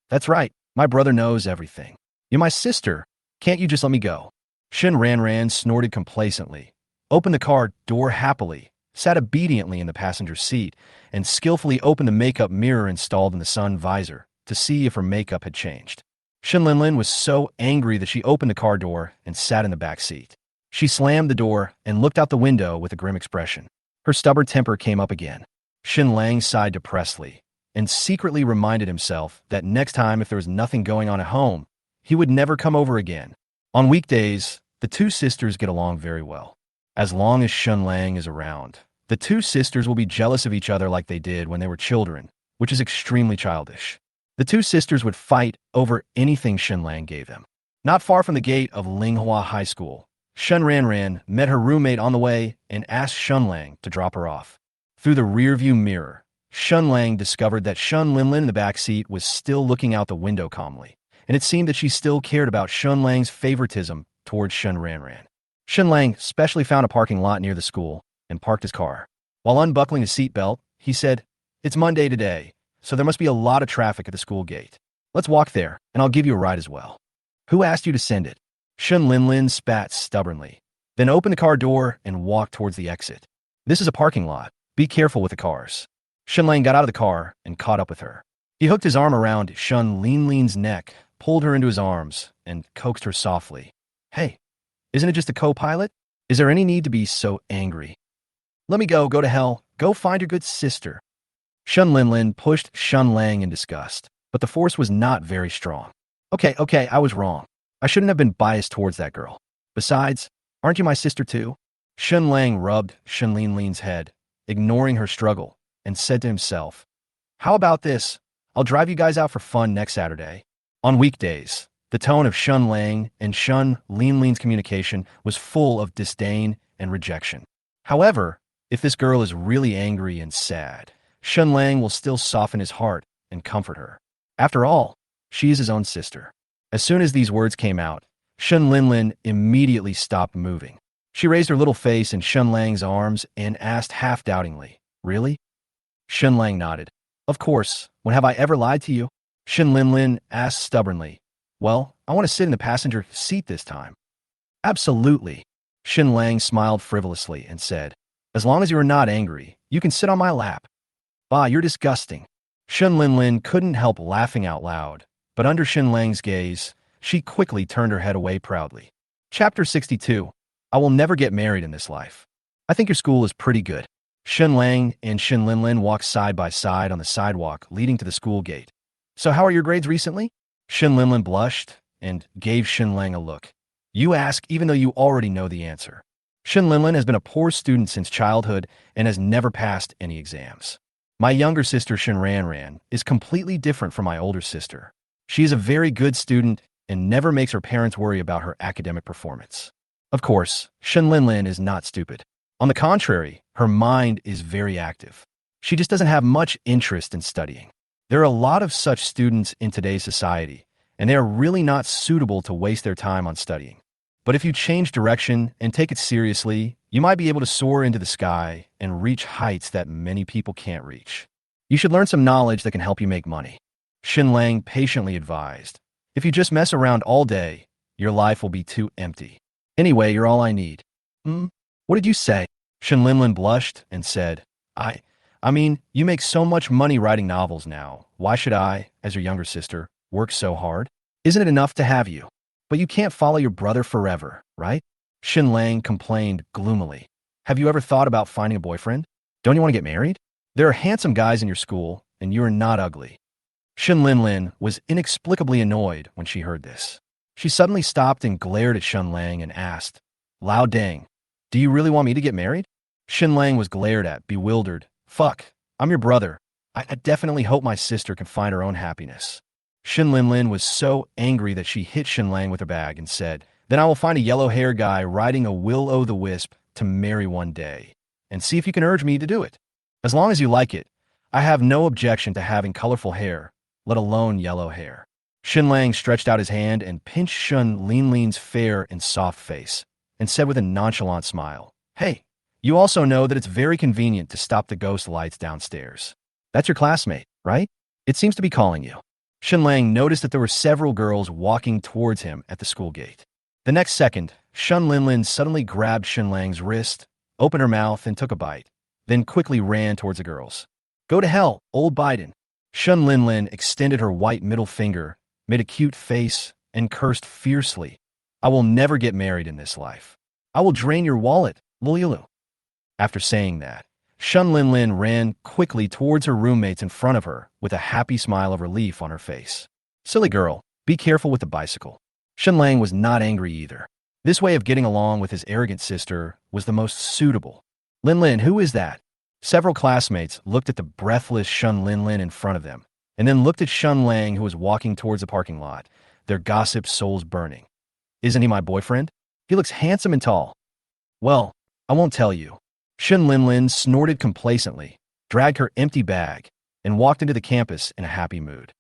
"That's right. My brother knows everything." "You're my sister. Can't you just let me go?" Shen Ran snorted complacently, opened the car door happily, sat obediently in the passenger seat, and skillfully opened the makeup mirror installed in the sun visor to see if her makeup had changed. Shen Linlin was so angry that she opened the car door and sat in the back seat. She slammed the door and looked out the window with a grim expression. Her stubborn temper came up again. Shen Lang sighed depressedly and secretly reminded himself that next time if there was nothing going on at home, he would never come over again. On weekdays, the two sisters get along very well. As long as Shen Lang is around, the two sisters will be jealous of each other like they did when they were children, which is extremely childish. The two sisters would fight over anything Shen Lang gave them. Not far from the gate of Linghua High School, Shen Ran met her roommate on the way and asked Shen Lang to drop her off. Through the rearview mirror, Shen Lang discovered that Shen Linlin in the back seat was still looking out the window calmly, and it seemed that she still cared about Shen Lang's favoritism towards Shen Ran. Shen Lang specially found a parking lot near the school and parked his car. While unbuckling his seatbelt, he said, "It's Monday today, so there must be a lot of traffic at the school gate. Let's walk there, and I'll give you a ride as well." "Who asked you to send it?" Shen Linlin spat stubbornly, then opened the car door and walked towards the exit. "This is a parking lot. Be careful with the cars." Shen Lang got out of the car and caught up with her. He hooked his arm around Shen Linlin's neck, pulled her into his arms, and coaxed her softly. "Hey, isn't it just a co-pilot? Is there any need to be so angry?" "Let me go to hell. Go find your good sister." Shen Linlin pushed Shen Lang in disgust, but the force was not very strong. Okay, I was wrong. I shouldn't have been biased towards that girl. Besides, aren't you my sister too?" Shen Lang rubbed Shen Linlin's head, ignoring her struggle, and said to himself, "How about this? I'll drive you guys out for fun next Saturday." On weekdays, the tone of Shen Lang and Shen Linlin's communication was full of disdain and rejection. However, if this girl is really angry and sad, Shen Lang will still soften his heart and comfort her. After all, she is his own sister. As soon as these words came out, Shen Linlin immediately stopped moving. She raised her little face in Shen Lang's arms and asked half-doubtingly, "Really?" Shen Lang nodded. "Of course. When have I ever lied to you?" Shen Linlin asked stubbornly. "Well, I want to sit in the passenger seat this time." "Absolutely." Shen Lang smiled frivolously and said, "As long as you are not angry, you can sit on my lap." "Bah, you're disgusting." Shen Linlin couldn't help laughing out loud, but under Shen Lang's gaze, she quickly turned her head away proudly. Chapter 62. I will never get married in this life. "I think your school is pretty good." Shen Lang and Shen Linlin walked side by side on the sidewalk leading to the school gate. "So how are your grades recently?" Shen Linlin blushed and gave Shen Lang a look. "You ask even though you already know the answer." Shen Linlin has been a poor student since childhood and has never passed any exams. "My younger sister Shen Ran is completely different from my older sister. She is a very good student and never makes her parents worry about her academic performance." Of course, Shen Linlin is not stupid. On the contrary, her mind is very active. She just doesn't have much interest in studying. There are a lot of such students in today's society, and they are really not suitable to waste their time on studying. But if you change direction and take it seriously, you might be able to soar into the sky and reach heights that many people can't reach. You should learn some knowledge that can help you make money. Shen Lang patiently advised. If you just mess around all day, your life will be too empty. Anyway, you're all I need. What did you say?" Shen Linlin blushed and said, I mean, you make so much money writing novels now. Why should I, as your younger sister, work so hard? Isn't it enough to have you? But you can't follow your brother forever, right?" Shen Lang complained gloomily. "Have you ever thought about finding a boyfriend? Don't you want to get married? There are handsome guys in your school, and you are not ugly. Shen Linlin was inexplicably annoyed when she heard this. She suddenly stopped and glared at Shen Lang and asked, Lao Dang, do you really want me to get married? Shen Lang was glared at, bewildered. Fuck, I'm your brother. I definitely hope my sister can find her own happiness. Shen Linlin was so angry that she hit Shen Lang with her bag and said, Then I will find a yellow-haired guy riding a will-o'-the-wisp to marry one day, and see if you can urge me to do it. As long as you like it, I have no objection to having colorful hair, let alone yellow hair. Shen Lang stretched out his hand and pinched Shen Linlin's fair and soft face, and said with a nonchalant smile, Hey, you also know that it's very convenient to stop the ghost lights downstairs. That's your classmate, right? It seems to be calling you. Shen Lang noticed that there were several girls walking towards him at the school gate. The next second, Shen Linlin suddenly grabbed Shen Lang's wrist, opened her mouth, and took a bite, then quickly ran towards the girls. Go to hell, old Biden. Shen Linlin extended her white middle finger, made a cute face, and cursed fiercely. I will never get married in this life. I will drain your wallet, Lulu. After saying that, Shen Linlin ran quickly towards her roommates in front of her with a happy smile of relief on her face. Silly girl, be careful with the bicycle. Shen Lang was not angry either. This way of getting along with his arrogant sister was the most suitable. Linlin, who is that? Several classmates looked at the breathless Shen Linlin in front of them, and then looked at Shen Lang, who was walking towards the parking lot, their gossip souls burning. Isn't he my boyfriend? He looks handsome and tall. Well, I won't tell you. Shen Linlin snorted complacently, dragged her empty bag, and walked into the campus in a happy mood.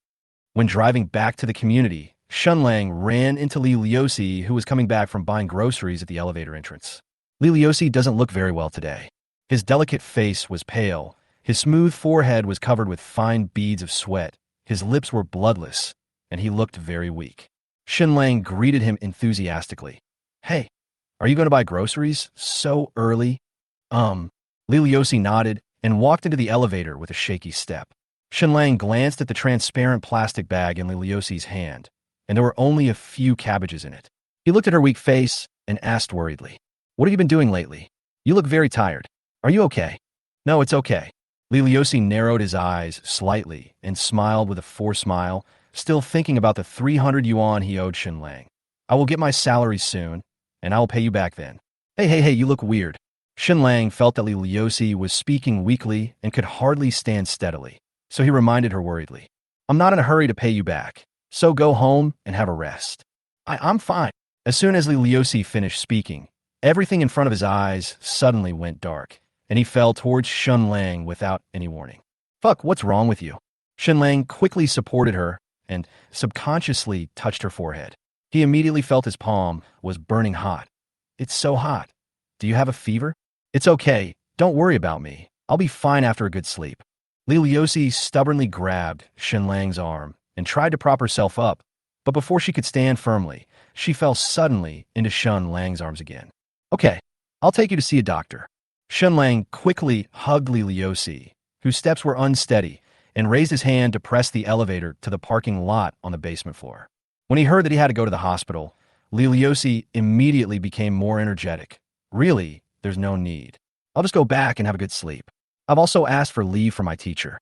When driving back to the community, Shen Lang ran into Li Liuxi, who was coming back from buying groceries at the elevator entrance. Li Liuxi doesn't look very well today. His delicate face was pale, his smooth forehead was covered with fine beads of sweat, his lips were bloodless, and he looked very weak. Shen Lang greeted him enthusiastically. Hey, are you going to buy groceries so early? Li Liuxi nodded and walked into the elevator with a shaky step. Shen Lang glanced at the transparent plastic bag in Li Liuxi's hand, and there were only a few cabbages in it. He looked at her weak face and asked worriedly, What have you been doing lately? You look very tired. Are you okay? No, it's okay. Li Liuxi narrowed his eyes slightly and smiled with a forced smile, still thinking about the 300 yuan he owed Shen Lang. I will get my salary soon, and I will pay you back then. Hey, you look weird. Shen Lang felt that Li Liuxi was speaking weakly and could hardly stand steadily, so he reminded her worriedly. I'm not in a hurry to pay you back, so go home and have a rest. I'm fine. As soon as Li Liuxi finished speaking, everything in front of his eyes suddenly went dark, and he fell towards Shen Lang without any warning. Fuck, what's wrong with you? Shen Lang quickly supported her and subconsciously touched her forehead. He immediately felt his palm was burning hot. It's so hot. Do you have a fever? It's okay. Don't worry about me. I'll be fine after a good sleep. Li Liuxi stubbornly grabbed Shen Lang's arm and tried to prop herself up, but before she could stand firmly, she fell suddenly into Shen Lang's arms again. Okay, I'll take you to see a doctor. Shen Lang quickly hugged Li Liuxi, whose steps were unsteady, and raised his hand to press the elevator to the parking lot on the basement floor. When he heard that he had to go to the hospital, Li Liuxi immediately became more energetic. Really, there's no need. I'll just go back and have a good sleep. I've also asked for leave from my teacher.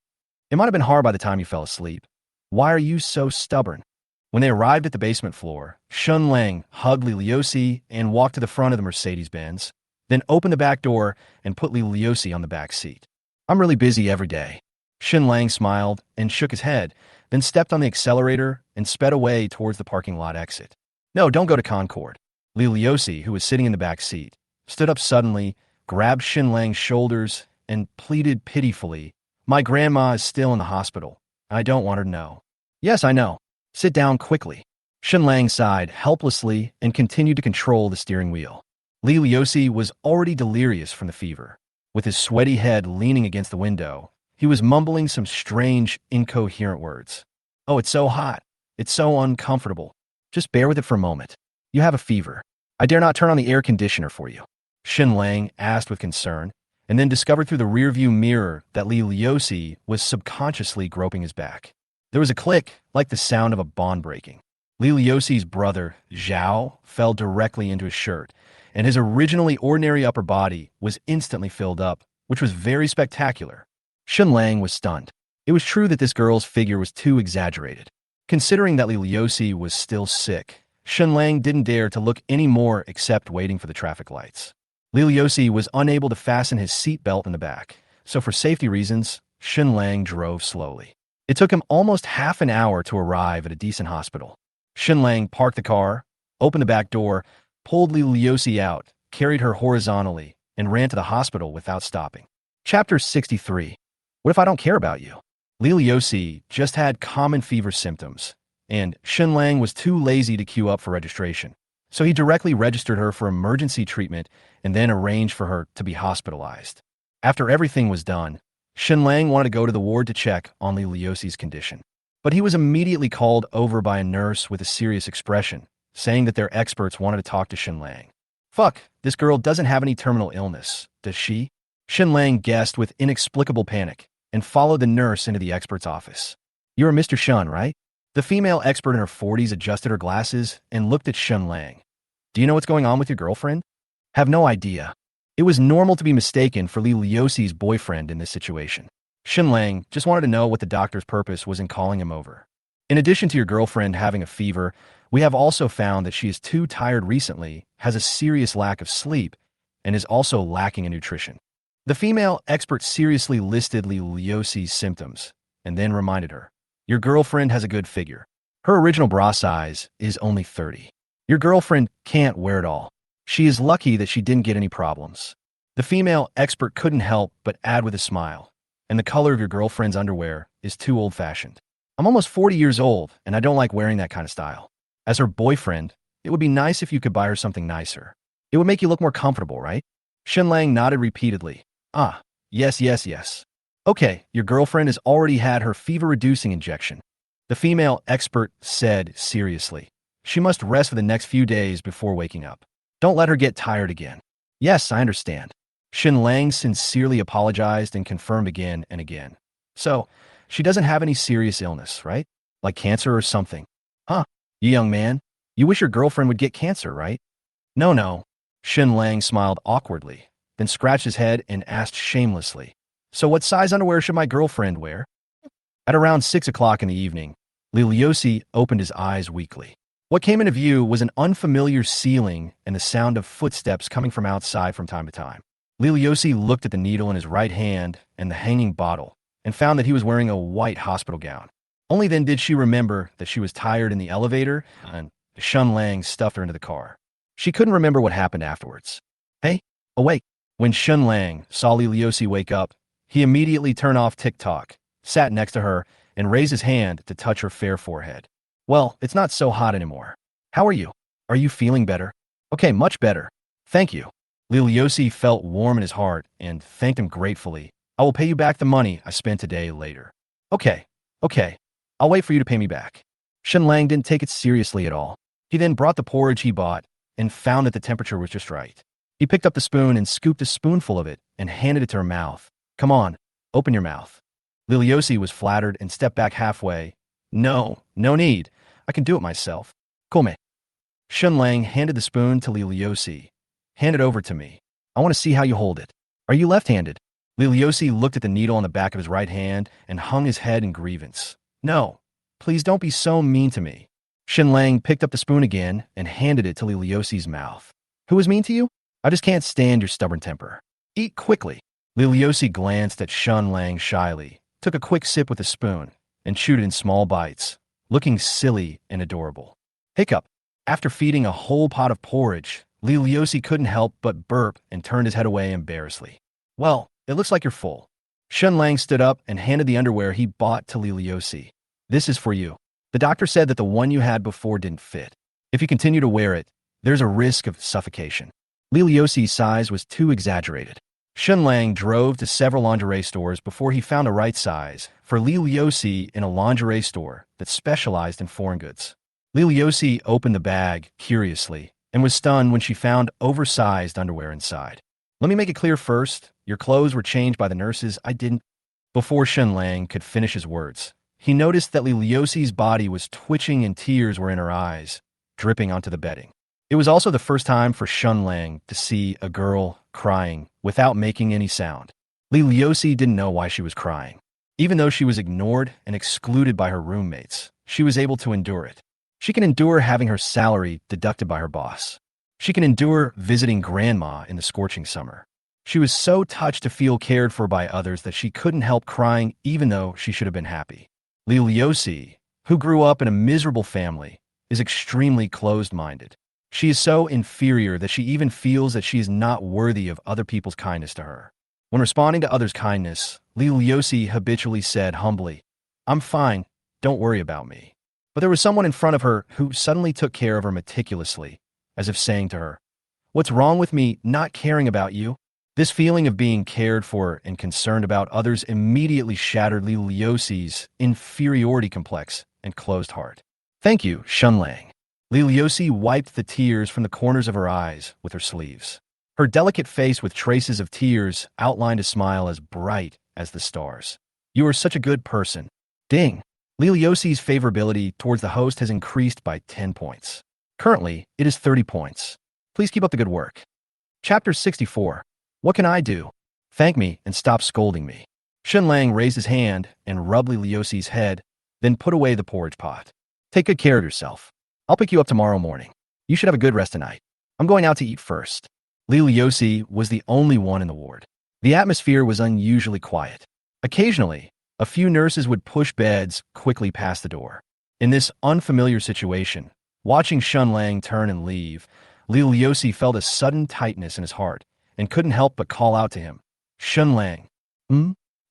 It might have been hard by the time you fell asleep. Why are you so stubborn? When they arrived at the basement floor, Shen Lang hugged Li Liuxi and walked to the front of the Mercedes-Benz, then opened the back door and put Li Liuxi on the back seat. I'm really busy every day. Shen Lang smiled and shook his head, then stepped on the accelerator and sped away towards the parking lot exit. No, don't go to Concord. Li Liuxi, who was sitting in the back seat, stood up suddenly, grabbed Shen Lang's shoulders, and pleaded pitifully, My grandma is still in the hospital. I don't want her to know. Yes, I know. Sit down quickly. Shen Lang sighed helplessly and continued to control the steering wheel. Li Liuxi was already delirious from the fever. With his sweaty head leaning against the window, he was mumbling some strange, incoherent words. Oh, it's so hot. It's so uncomfortable. Just bear with it for a moment. You have a fever. I dare not turn on the air conditioner for you. Shen Lang asked with concern, and then discovered through the rearview mirror that Li Liuxi was subconsciously groping his back. There was a click, like the sound of a bond breaking. Li Liuxi's brother, Zhao, fell directly into his shirt, and his originally ordinary upper body was instantly filled up, which was very spectacular. Shen Lang was stunned. It was true that this girl's figure was too exaggerated. Considering that Li Liuxi was still sick, Shen Lang didn't dare to look any more except waiting for the traffic lights. Li Liuxi was unable to fasten his seatbelt in the back, so for safety reasons, Shen Lang drove slowly. It took him almost half an hour to arrive at a decent hospital. Shen Lang parked the car, opened the back door, pulled Li Liuxi out, carried her horizontally, and ran to the hospital without stopping. Chapter 63. What if I don't care about you? Li Liuxi just had common fever symptoms, and Shen Lang was too lazy to queue up for registration. So he directly registered her for emergency treatment and then arranged for her to be hospitalized. After everything was done, Shen Lang wanted to go to the ward to check on Li Liuxi's condition. But he was immediately called over by a nurse with a serious expression, saying that their experts wanted to talk to Shen Lang. Fuck, this girl doesn't have any terminal illness, does she? Shen Lang guessed with inexplicable panic and followed the nurse into the expert's office. You're Mr. Shen, right? The female expert in her 40s adjusted her glasses and looked at Shen Lang. Do you know what's going on with your girlfriend? Have no idea. It was normal to be mistaken for Li Liuxi's boyfriend in this situation. Shen Lang just wanted to know what the doctor's purpose was in calling him over. In addition to your girlfriend having a fever, we have also found that she is too tired recently, has a serious lack of sleep, and is also lacking in nutrition. The female expert seriously listed Li Liuxi's symptoms and then reminded her, your girlfriend has a good figure. Her original bra size is only 30. Your girlfriend can't wear it all. She is lucky that she didn't get any problems. The female expert couldn't help but add with a smile, and the color of your girlfriend's underwear is too old-fashioned. I'm almost 40 years old, and I don't like wearing that kind of style. As her boyfriend, it would be nice if you could buy her something nicer. It would make you look more comfortable, right? Shen Lang nodded repeatedly. Ah, yes. Okay, your girlfriend has already had her fever-reducing injection. The female expert said seriously. She must rest for the next few days before waking up. Don't let her get tired again. Yes, I understand. Shen Lang sincerely apologized and confirmed again and again. So, she doesn't have any serious illness, right? Like cancer or something. Huh, you young man, you wish your girlfriend would get cancer, right? No. Shen Lang smiled awkwardly, then scratched his head and asked shamelessly. So what size underwear should my girlfriend wear? At around 6 o'clock in the evening, Li Liuxi opened his eyes weakly. What came into view was an unfamiliar ceiling and the sound of footsteps coming from outside from time to time. Li Liuxi looked at the needle in his right hand and the hanging bottle and found that he was wearing a white hospital gown. Only then did she remember that she was tired in the elevator and Shen Lang stuffed her into the car. She couldn't remember what happened afterwards. Hey, awake. When Shen Lang saw Li Liuxi wake up, he immediately turned off TikTok, sat next to her, and raised his hand to touch her fair forehead. Well, it's not so hot anymore. How are you? Are you feeling better? Okay, much better. Thank you. Li Liuxi felt warm in his heart and thanked him gratefully. I will pay you back the money I spent today later. Okay. I'll wait for you to pay me back. Shen Lang didn't take it seriously at all. He then brought the porridge he bought and found that the temperature was just right. He picked up the spoon and scooped a spoonful of it and handed it to her mouth. Come on, open your mouth. Li Liuxi was flattered and stepped back halfway. No need. I can do it myself. Come. Shen Lang handed the spoon to Li Liuxi. Hand it over to me. I want to see how you hold it. Are you left-handed? Li Liuxi looked at the needle on the back of his right hand and hung his head in grievance. No, please don't be so mean to me. Shen Lang picked up the spoon again and handed it to Li Liuxi's mouth. Who was mean to you? I just can't stand your stubborn temper. Eat quickly. Li Liuxi glanced at Shen Lang shyly, took a quick sip with a spoon, and chewed it in small bites, looking silly and adorable. Hiccup. After feeding a whole pot of porridge, Li Liuxi couldn't help but burp and turned his head away embarrassedly. Well, it looks like you're full. Shen Lang stood up and handed the underwear he bought to Li Liuxi. This is for you. The doctor said that the one you had before didn't fit. If you continue to wear it, there's a risk of suffocation. Li Liuxi's size was too exaggerated. Shen Lang drove to several lingerie stores before he found a right size for Li Liuxi in a lingerie store that specialized in foreign goods. Li Liuxi opened the bag curiously and was stunned when she found oversized underwear inside. Let me make it clear first, your clothes were changed by the nurses. I didn't. Before Shen Lang could finish his words, he noticed that Li Liuxi's body was twitching and tears were in her eyes, dripping onto the bedding. It was also the first time for Shen Lang to see a girl crying without making any sound. Li Liuxi didn't know why she was crying. Even though she was ignored and excluded by her roommates, she was able to endure it. She can endure having her salary deducted by her boss. She can endure visiting grandma in the scorching summer. She was so touched to feel cared for by others that she couldn't help crying even though she should have been happy. Liliosi, who grew up in a miserable family, is extremely closed-minded. She is so inferior that she even feels that she is not worthy of other people's kindness to her. When responding to others' kindness, Liliosi habitually said humbly, "I'm fine, don't worry about me." But there was someone in front of her who suddenly took care of her meticulously, as if saying to her, "What's wrong with me not caring about you?" This feeling of being cared for and concerned about others immediately shattered Liliosi's inferiority complex and closed heart. "Thank you, Shen Lang." Liliosi wiped the tears from the corners of her eyes with her sleeves. Her delicate face with traces of tears outlined a smile as bright as the stars. "You are such a good person." Ding! Liliosi's favorability towards the host has increased by 10 points. Currently, it is 30 points. Please keep up the good work. Chapter 64. What can I do? Thank me and stop scolding me. Shen Lang raised his hand and rubbed Liliosi's head, then put away the porridge pot. Take good care of yourself. I'll pick you up tomorrow morning. You should have a good rest tonight. I'm going out to eat first. Liliosi was the only one in the ward. The atmosphere was unusually quiet. Occasionally, a few nurses would push beds quickly past the door. In this unfamiliar situation, watching Shen Lang turn and leave, Liliosi felt a sudden tightness in his heart and couldn't help but call out to him, "Shen Lang,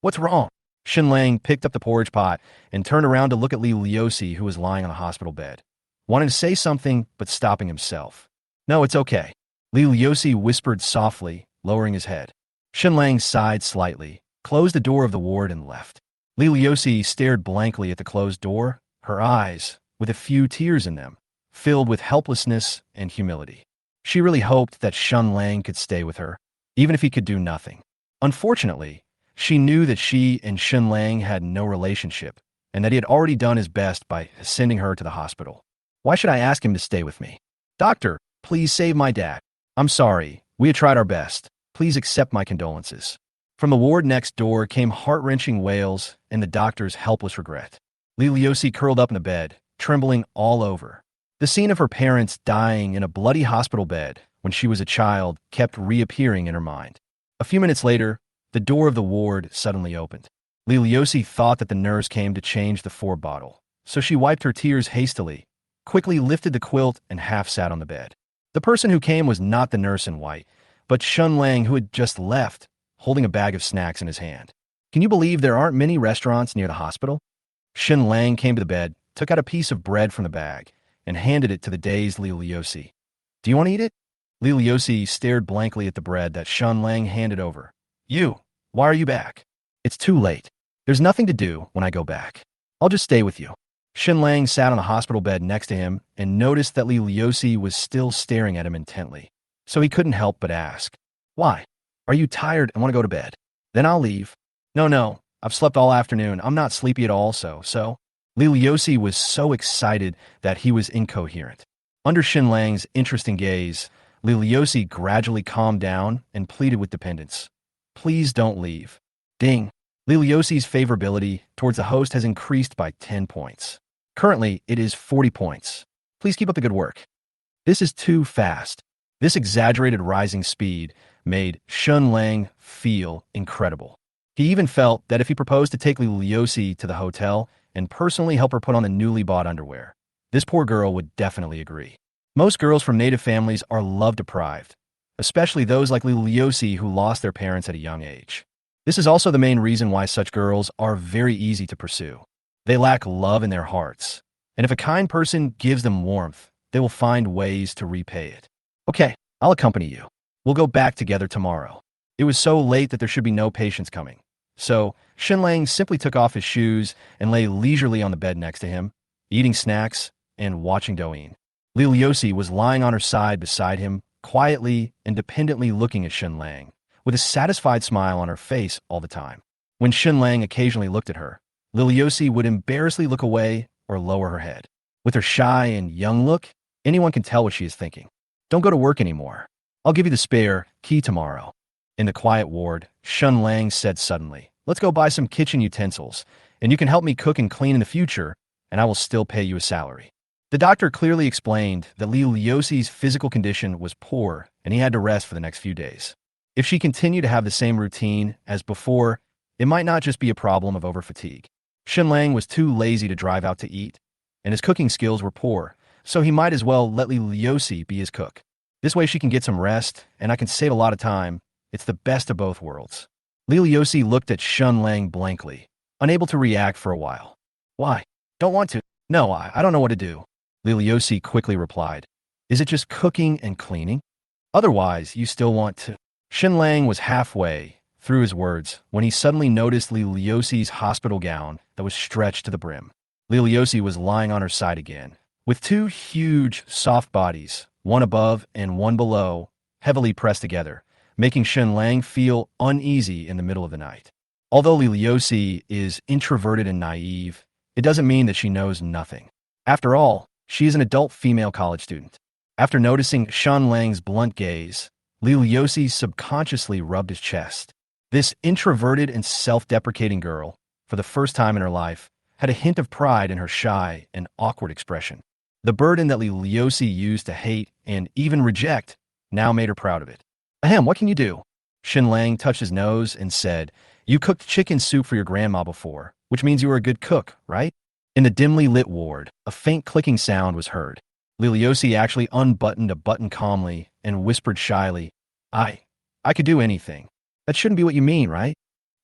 what's wrong?" Shen Lang picked up the porridge pot and turned around to look at Liliosi, who was lying on the hospital bed. Wanting to say something, but stopping himself. "No, it's okay." Liliosi whispered softly, lowering his head. Shen Lang sighed slightly, closed the door of the ward, and left. Liliosi stared blankly at the closed door, her eyes, with a few tears in them, filled with helplessness and humility. She really hoped that Shen Lang could stay with her, even if he could do nothing. Unfortunately, she knew that she and Shen Lang had no relationship, and that he had already done his best by sending her to the hospital. Why should I ask him to stay with me? "Doctor, please save my dad. I'm sorry. We had tried our best. Please accept my condolences." From the ward next door came heart-wrenching wails and the doctor's helpless regret. Liliosi curled up in the bed, trembling all over. The scene of her parents dying in a bloody hospital bed when she was a child kept reappearing in her mind. A few minutes later, the door of the ward suddenly opened. Liliosi thought that the nurse came to change the 4 bottle, so she wiped her tears hastily, quickly lifted the quilt, and half sat on the bed. The person who came was not the nurse in white, but Shen Lang, who had just left, holding a bag of snacks in his hand. "Can you believe there aren't many restaurants near the hospital?" Shen Lang came to the bed, took out a piece of bread from the bag, and handed it to the dazed Liliosi. "Do you want to eat it?" Liliosi stared blankly at the bread that Shen Lang handed over. "You, why are you back?" "It's too late. There's nothing to do when I go back. I'll just stay with you." Shen Lang sat on the hospital bed next to him and noticed that Liliosi was still staring at him intently, so he couldn't help but ask, "Why? Are you tired and want to go to bed? Then I'll leave." No, I've slept all afternoon. I'm not sleepy at all, so. Liliosi was so excited that he was incoherent. Under Shen Lang's interesting gaze, Liliosi gradually calmed down and pleaded with dependence. "Please don't leave." Ding. Liliosi's favorability towards the host has increased by 10 points. Currently, it is 40 points. Please keep up the good work. This is too fast. This exaggerated rising speed made Shen Lang feel incredible. He even felt that if he proposed to take Liliosi to the hotel and personally help her put on the newly bought underwear, this poor girl would definitely agree. Most girls from native families are love-deprived, especially those like Liliosi who lost their parents at a young age. This is also the main reason why such girls are very easy to pursue. They lack love in their hearts, and if a kind person gives them warmth, they will find ways to repay it. "Okay, I'll accompany you. We'll go back together tomorrow." It was so late that there should be no patients coming. So, Shen Lang simply took off his shoes and lay leisurely on the bed next to him, eating snacks and watching Douyin. Liliosi was lying on her side beside him, quietly and dependently looking at Shen Lang, with a satisfied smile on her face all the time. When Shen Lang occasionally looked at her, Liliosi would embarrassedly look away or lower her head. With her shy and young look, anyone can tell what she is thinking. "Don't go to work anymore. I'll give you the spare key tomorrow." In the quiet ward, Shen Lang said suddenly, let's go buy some kitchen utensils, and you can help me cook and clean in the future, and I will still pay you a salary. The doctor clearly explained that Li Liuxi's physical condition was poor, and he had to rest for the next few days. If she continued to have the same routine as before, it might not just be a problem of overfatigue. Shen Lang was too lazy to drive out to eat, and his cooking skills were poor, so he might as well let Li Liuxi be his cook. This way she can get some rest, and I can save a lot of time. It's the best of both worlds. Li Liuxi looked at Shen Lang blankly, unable to react for a while. Why? Don't want to. No, I don't know what to do. Li Liuxi quickly replied. Is it just cooking and cleaning? Otherwise, you still want to. Shen Lang was halfway through his words when he suddenly noticed Li Liuxi's hospital gown that was stretched to the brim. Li Liuxi was lying on her side again, with two huge, soft bodies, one above and one below, heavily pressed together, making Shen Lang feel uneasy in the middle of the night. Although Li Liuxi is introverted and naive, it doesn't mean that she knows nothing. After all, she is an adult female college student. After noticing Shen Lang's blunt gaze, Li Liuxi subconsciously rubbed his chest. This introverted and self-deprecating girl, for the first time in her life, had a hint of pride in her shy and awkward expression. The burden that Li Liuxi used to hate and even reject now made her proud of it. Ahem, what can you do? Shen Lang touched his nose and said, You cooked chicken soup for your grandma before, which means you were a good cook, right? In the dimly lit ward, a faint clicking sound was heard. Li Liuxi actually unbuttoned a button calmly and whispered shyly, I could do anything. That shouldn't be what you mean, right?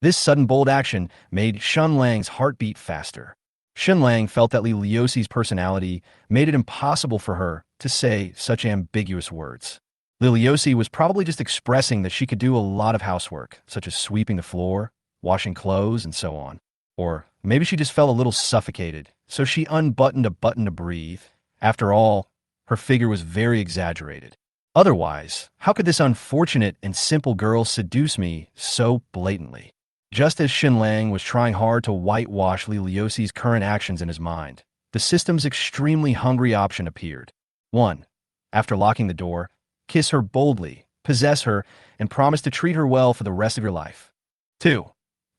This sudden bold action made Shen Lang's heart beat faster. Shen Lang felt that Li Liuxi's personality made it impossible for her to say such ambiguous words. Li Liuxi was probably just expressing that she could do a lot of housework, such as sweeping the floor, washing clothes, and so on. Or maybe she just felt a little suffocated, so she unbuttoned a button to breathe. After all, her figure was very exaggerated. Otherwise, how could this unfortunate and simple girl seduce me so blatantly? Just as Shen Lang was trying hard to whitewash Li Liuxi's current actions in his mind, the system's extremely hungry option appeared. 1. After locking the door, kiss her boldly, possess her, and promise to treat her well for the rest of your life. 2.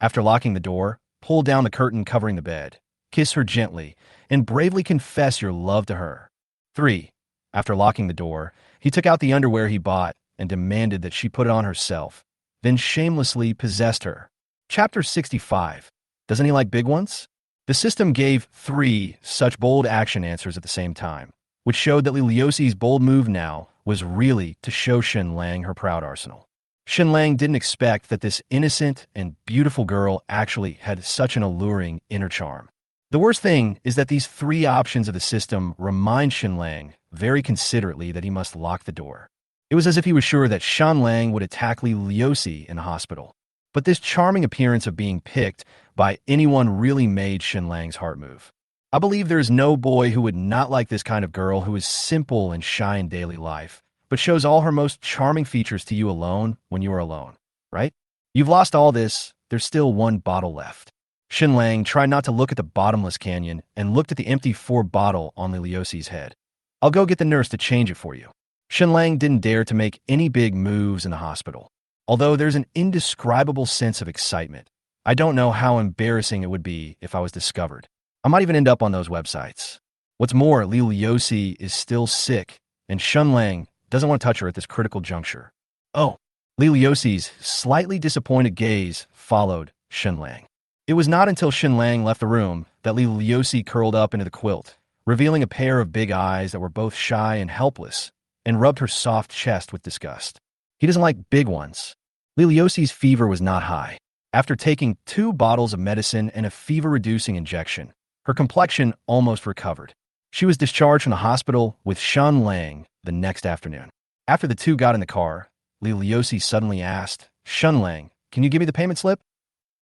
After locking the door, pull down the curtain covering the bed, kiss her gently, and bravely confess your love to her. 3. After locking the door, he took out the underwear he bought and demanded that she put it on herself, then shamelessly possessed her. Chapter 65. Doesn't he like big ones? The system gave 3 such bold action answers at the same time, which showed that Li Liuxi's bold move now was really to show Shen Lang her proud arsenal. Shen Lang didn't expect that this innocent and beautiful girl actually had such an alluring inner charm. The worst thing is that these 3 options of the system remind Shen Lang very considerately that he must lock the door. It was as if he was sure that Shen Lang would attack Li Liuxi in the hospital. But this charming appearance of being picked by anyone really made Shen Lang's heart move. I believe there is no boy who would not like this kind of girl who is simple and shy in daily life, but shows all her most charming features to you alone when you are alone, right? You've lost all this, there's still 1 bottle left. Shen Lang tried not to look at the bottomless canyon and looked at the empty 4 bottle on Li Liuxi's head. I'll go get the nurse to change it for you. Shen Lang didn't dare to make any big moves in the hospital. Although there's an indescribable sense of excitement, I don't know how embarrassing it would be if I was discovered. I might even end up on those websites. What's more, Li Liuxi is still sick, and Shen Lang doesn't want to touch her at this critical juncture. Oh, Li Liuxi's slightly disappointed gaze followed Shen Lang. It was not until Shen Lang left the room that Li Liuxi curled up into the quilt, revealing a pair of big eyes that were both shy and helpless, and rubbed her soft chest with disgust. He doesn't like big ones. Li Liuxi's fever was not high. After taking 2 bottles of medicine and a fever-reducing injection, her complexion almost recovered. She was discharged from the hospital with Shen Lang the next afternoon. After the 2 got in the car, Li Liuxi suddenly asked, Shen Lang, can you give me the payment slip?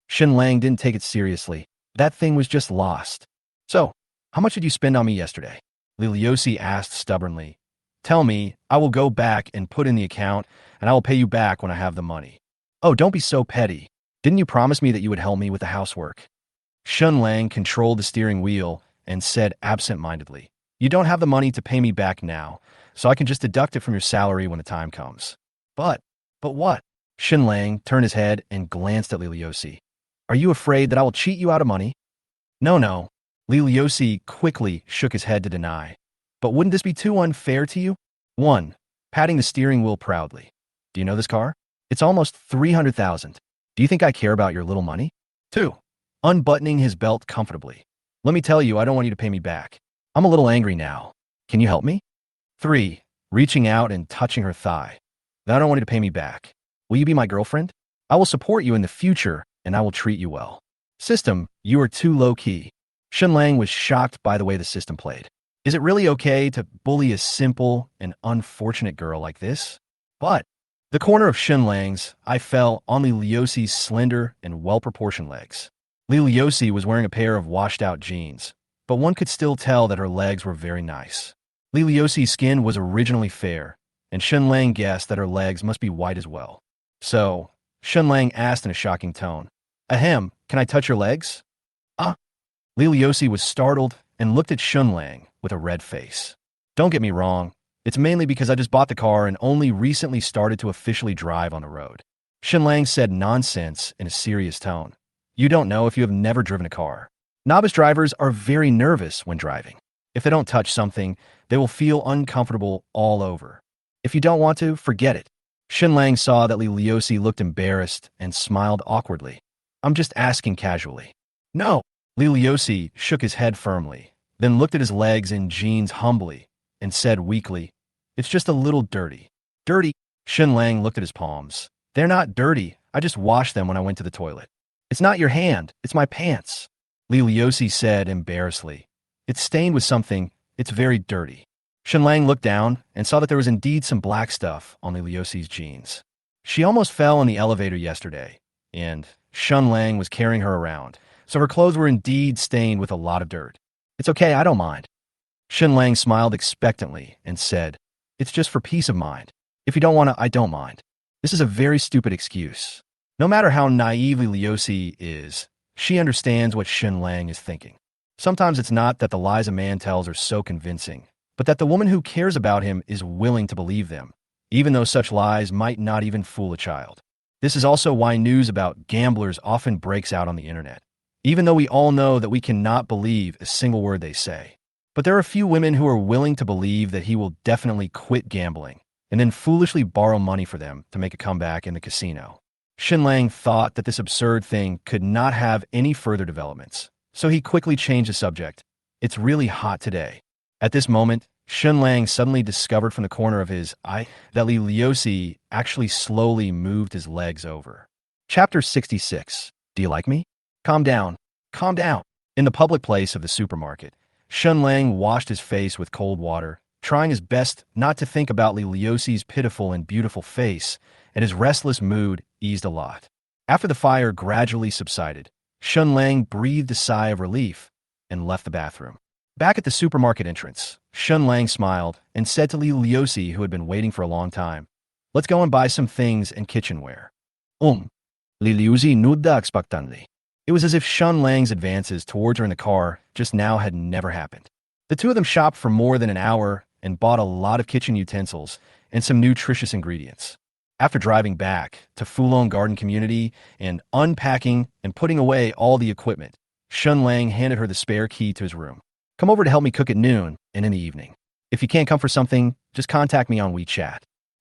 Shen Lang didn't take it seriously. That thing was just lost. So, how much did you spend on me yesterday? Li Liuxi asked stubbornly. Tell me, I will go back and put in the account, and I will pay you back when I have the money. Oh, don't be so petty. Didn't you promise me that you would help me with the housework? Shen Lang controlled the steering wheel and said absent-mindedly, You don't have the money to pay me back now, so I can just deduct it from your salary when the time comes. But what? Shen Lang turned his head and glanced at Li Liuxi. Are you afraid that I will cheat you out of money? No, no. Li Liusi quickly shook his head to deny. But wouldn't this be too unfair to you? 1. Patting the steering wheel proudly. Do you know this car? It's almost 300,000. Do you think I care about your little money? 2. Unbuttoning his belt comfortably. Let me tell you, I don't want you to pay me back. I'm a little angry now. Can you help me? 3. Reaching out and touching her thigh. I don't want you to pay me back. Will you be my girlfriend? I will support you in the future, and I will treat you well. System, you are too low-key. Shen Lang was shocked by the way the system played. Is it really okay to bully a simple and unfortunate girl like this? But the corner of Shen Lang's eye fell on Li Liusi's slender and well-proportioned legs. Li Liusi was wearing a pair of washed-out jeans, but one could still tell that her legs were very nice. Li Liusi's skin was originally fair, and Shen Lang guessed that her legs must be white as well. So, Shen Lang asked in a shocking tone, Ahem, can I touch your legs? Ah. Li Liusi was startled and looked at Shen Lang with a red face. Don't get me wrong, it's mainly because I just bought the car and only recently started to officially drive on the road. Shen Lang said nonsense in a serious tone. You don't know if you have never driven a car. Novice drivers are very nervous when driving. If they don't touch something, they will feel uncomfortable all over. If you don't want to, forget it. Shen Lang saw that Li Liusi looked embarrassed and smiled awkwardly. I'm just asking casually. No. Li Liusi shook his head firmly, then looked at his legs in jeans humbly and said weakly, It's just a little dirty. Dirty? Shen Lang looked at his palms. They're not dirty. I just washed them when I went to the toilet. It's not your hand. It's my pants. Li Liusi said embarrassedly. It's stained with something. It's very dirty. Shen Lang looked down and saw that there was indeed some black stuff on Li Liusi's jeans. She almost fell in the elevator yesterday, and Shen Lang was carrying her around, so her clothes were indeed stained with a lot of dirt. It's okay, I don't mind. Shen Lang smiled expectantly and said, It's just for peace of mind. If you don't want to, I don't mind. This is a very stupid excuse. No matter how naive Li Liusi is, she understands what Shen Lang is thinking. Sometimes it's not that the lies a man tells are so convincing, but that the woman who cares about him is willing to believe them, even though such lies might not even fool a child. This is also why news about gamblers often breaks out on the internet, even though we all know that we cannot believe a single word they say. But there are a few women who are willing to believe that he will definitely quit gambling and then foolishly borrow money for them to make a comeback in the casino. Shen Lang thought that this absurd thing could not have any further developments, so he quickly changed the subject. It's really hot today. At this moment, Shen Lang suddenly discovered from the corner of his eye that Li Liusi actually slowly moved his legs over. Chapter 66. Do you like me? Calm down. Calm down. In the public place of the supermarket, Shen Lang washed his face with cold water, trying his best not to think about Li Liusi's pitiful and beautiful face, and his restless mood eased a lot. After the fire gradually subsided, Shen Lang breathed a sigh of relief and left the bathroom. Back at the supermarket entrance, Shen Lang smiled and said to Li Liusi, who had been waiting for a long time, Let's go and buy some things and kitchenware. Li Liusi nudda expectantly. It was as if Shen Lang's advances towards her in the car just now had never happened. The two of them shopped for more than an hour and bought a lot of kitchen utensils and some nutritious ingredients. After driving back to Fulong Garden Community and unpacking and putting away all the equipment, Shen Lang handed her the spare key to his room. Come over to help me cook at noon and in the evening. If you can't come for something, just contact me on WeChat.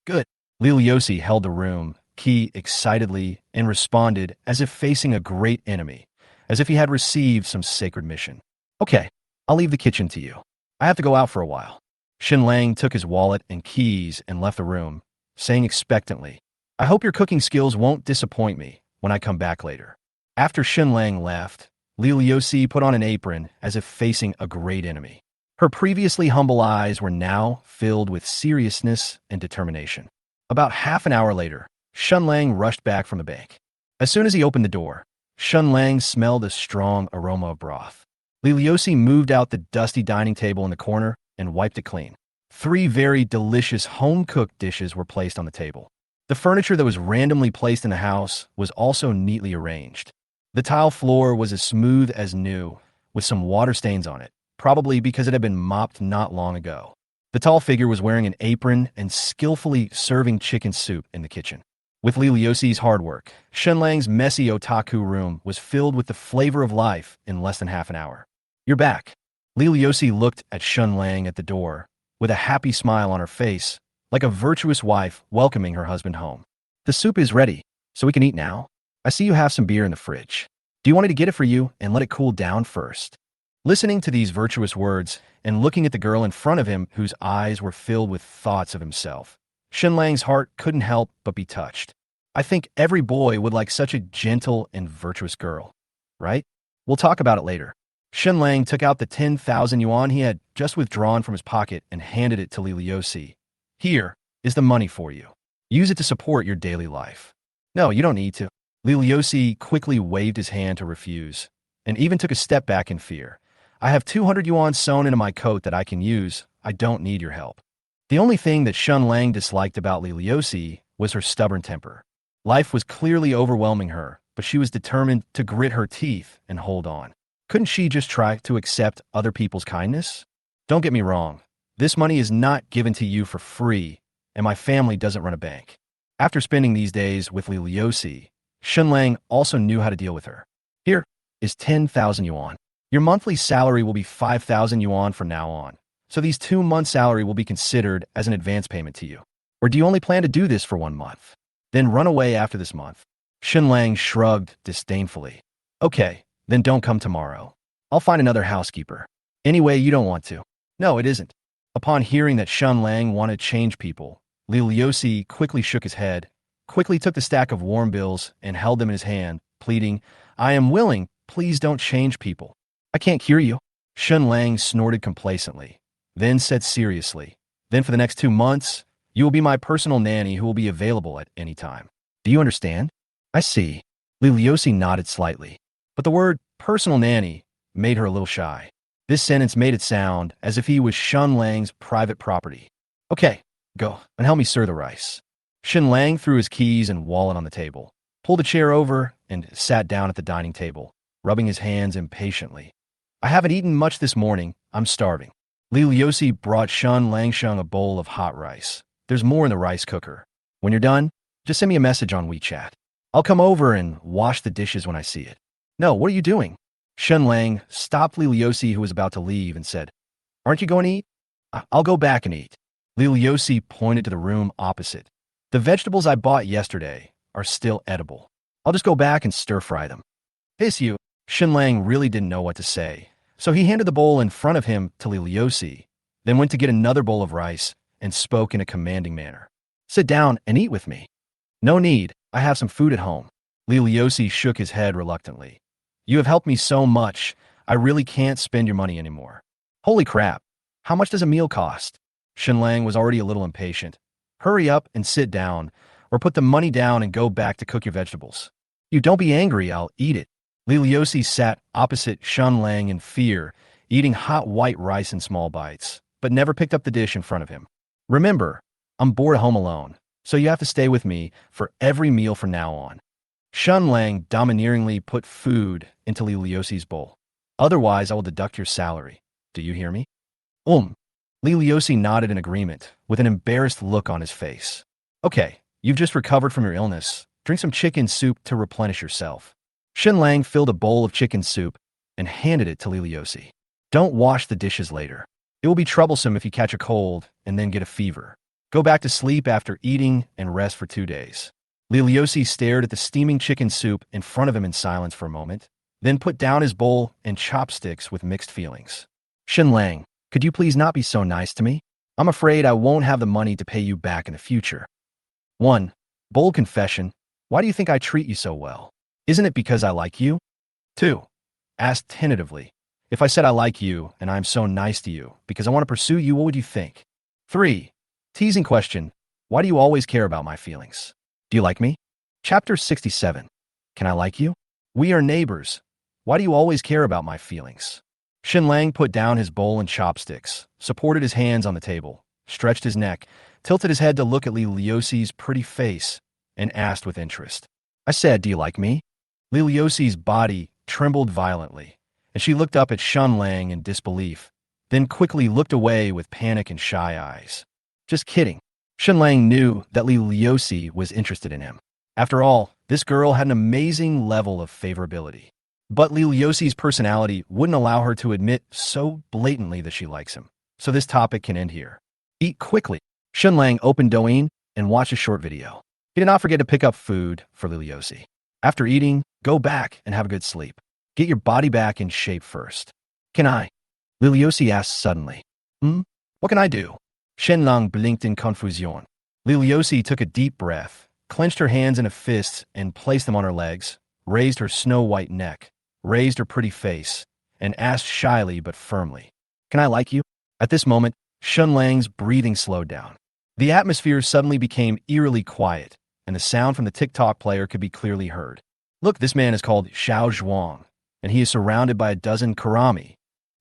Good. Li Liusi held the room key excitedly and responded as if facing a great enemy, as if he had received some sacred mission. Okay, I'll leave the kitchen to you. I have to go out for a while. Shen Lang took his wallet and keys and left the room, saying expectantly, I hope your cooking skills won't disappoint me when I come back later. After Shen Lang left, Li Liusi put on an apron as if facing a great enemy. Her previously humble eyes were now filled with seriousness and determination. About half an hour later, Shen Lang rushed back from the bank. As soon as he opened the door, Shen Lang smelled a strong aroma of broth. Li Liusi moved out the dusty dining table in the corner and wiped it clean. 3 very delicious home-cooked dishes were placed on the table. The furniture that was randomly placed in the house was also neatly arranged. The tile floor was as smooth as new, with some water stains on it, probably because it had been mopped not long ago. The tall figure was wearing an apron and skillfully serving chicken soup in the kitchen. With Li Liuxi's hard work, Shen Lang's messy otaku room was filled with the flavor of life in less than half an hour. You're back. Li Liuxi looked at Shen Lang at the door, with a happy smile on her face, like a virtuous wife welcoming her husband home. The soup is ready, so we can eat now. I see you have some beer in the fridge. Do you want me to get it for you and let it cool down first? Listening to these virtuous words and looking at the girl in front of him whose eyes were filled with thoughts of himself, Shen Lang's heart couldn't help but be touched. I think every boy would like such a gentle and virtuous girl, right? We'll talk about it later. Shen Lang took out the 10,000 yuan he had just withdrawn from his pocket and handed it to Li Liuxi. Here is the money for you. Use it to support your daily life. No, you don't need to. Li Liuxi quickly waved his hand to refuse, and even took a step back in fear. I have 200 yuan sewn into my coat that I can use. I don't need your help. The only thing that Shen Lang disliked about Li Liuxi was her stubborn temper. Life was clearly overwhelming her, but she was determined to grit her teeth and hold on. Couldn't she just try to accept other people's kindness? Don't get me wrong. This money is not given to you for free, and my family doesn't run a bank. After spending these days with Li Liuxi, Shen Lang also knew how to deal with her. Here is 10,000 yuan. Your monthly salary will be 5,000 yuan from now on, so these 2 months' salary will be considered as an advance payment to you. Or do you only plan to do this for 1 month? Then run away after this month? Shen Lang shrugged disdainfully. Okay, then don't come tomorrow. I'll find another housekeeper. Anyway, you don't want to. No, it isn't. Upon hearing that Shen Lang wanted to change people, Li Liuxi quickly shook his head, quickly took the stack of warm bills and held them in his hand, pleading, I am willing, please don't change people. I can't cure you. Shen Lang snorted complacently, then said seriously, then for the next 2 months, you will be my personal nanny who will be available at any time. Do you understand? I see. Li Liuxi nodded slightly, but the word personal nanny made her a little shy. This sentence made it sound as if he was Shen Lang's private property. Okay, go and help me stir the rice. Shen Lang threw his keys and wallet on the table, pulled a chair over, and sat down at the dining table, rubbing his hands impatiently. I haven't eaten much this morning. I'm starving. Li Liuxi brought Shen Lang a bowl of hot rice. There's more in the rice cooker. When you're done, just send me a message on WeChat. I'll come over and wash the dishes when I see it. No, what are you doing? Shen Lang stopped Li Liuxi, who was about to leave, and said, Aren't you going to eat? I'll go back and eat. Li Liuxi pointed to the room opposite. The vegetables I bought yesterday are still edible. I'll just go back and stir-fry them. Hiss you. Shen Lang really didn't know what to say, so he handed the bowl in front of him to Li Liuxi, then went to get another bowl of rice and spoke in a commanding manner. Sit down and eat with me. No need. I have some food at home. Li Liuxi shook his head reluctantly. You have helped me so much, I really can't spend your money anymore. Holy crap. How much does a meal cost? Shen Lang was already a little impatient. Hurry up and sit down, or put the money down and go back to cook your vegetables. You don't be angry, I'll eat it. Li Liuxi sat opposite Shen Lang in fear, eating hot white rice in small bites, but never picked up the dish in front of him. Remember, I'm bored home alone, so you have to stay with me for every meal from now on. Shen Lang domineeringly put food into Li Liuxi's bowl. Otherwise, I will deduct your salary. Do you hear me? Li Liuxi nodded in agreement, with an embarrassed look on his face. Okay, you've just recovered from your illness. Drink some chicken soup to replenish yourself. Shen Lang filled a bowl of chicken soup and handed it to Li Liuxi. Don't wash the dishes later. It will be troublesome if you catch a cold and then get a fever. Go back to sleep after eating and rest for 2 days. Li Liuxi stared at the steaming chicken soup in front of him in silence for a moment, then put down his bowl and chopsticks with mixed feelings. Shen Lang, could you please not be so nice to me? I'm afraid I won't have the money to pay you back in the future. 1. Bold confession. Why do you think I treat you so well? Isn't it because I like you? 2. Asked tentatively. If I said I like you and I'm so nice to you because I want to pursue you, what would you think? 3. Teasing question. Why do you always care about my feelings? Do you like me? Chapter 67. Can I like you? We are neighbors. Why do you always care about my feelings? Shen Lang put down his bowl and chopsticks, supported his hands on the table, stretched his neck, tilted his head to look at Li Liuxi's pretty face, and asked with interest. I said, do you like me? Li Liuxi's body trembled violently, and she looked up at Shen Lang in disbelief, then quickly looked away with panic and shy eyes. Just kidding. Shen Lang knew that Li Liuxi was interested in him. After all, this girl had an amazing level of favorability. But Liu Yossi's personality wouldn't allow her to admit so blatantly that she likes him. So this topic can end here. Eat quickly. Shen Lang opened Douyin and watched a short video. He did not forget to pick up food for Liu Yossi. After eating, go back and have a good sleep. Get your body back in shape first. Can I? Liu Yossi asked suddenly. What can I do? Shen Lang blinked in confusion. Liu Yossi took a deep breath, clenched her hands in a fist and placed them on her legs, raised her snow-white neck, raised her pretty face, and asked shyly but firmly, "Can I like you?" At this moment, Shen Lang's breathing slowed down. The atmosphere suddenly became eerily quiet, and the sound from the TikTok player could be clearly heard. Look, this man is called Xiao Zhuang, and he is surrounded by a dozen karami.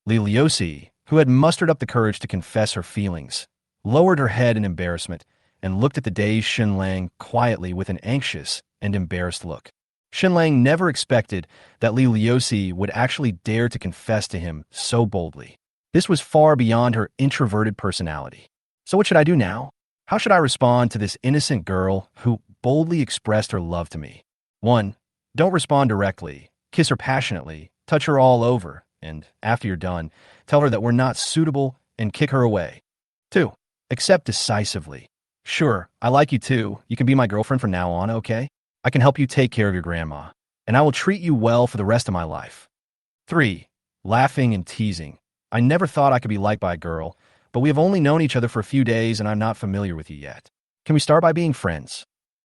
Liu Yossi, who had mustered up the courage to confess her feelings, lowered her head in embarrassment and looked at the dazed Shen Lang quietly with an anxious and embarrassed look. Shen Lang never expected that Liu Yossi would actually dare to confess to him so boldly. This was far beyond her introverted personality. So what should I do now? How should I respond to this innocent girl who boldly expressed her love to me? 1. Don't respond directly. Kiss her passionately, touch her all over, and after you're done, tell her that we're not suitable and kick her away. 2. Accept decisively. Sure, I like you too. You can be my girlfriend from now on, okay? I can help you take care of your grandma, and I will treat you well for the rest of my life. 3. Laughing and teasing. I never thought I could be liked by a girl, but we have only known each other for a few days and I'm not familiar with you yet. Can we start by being friends?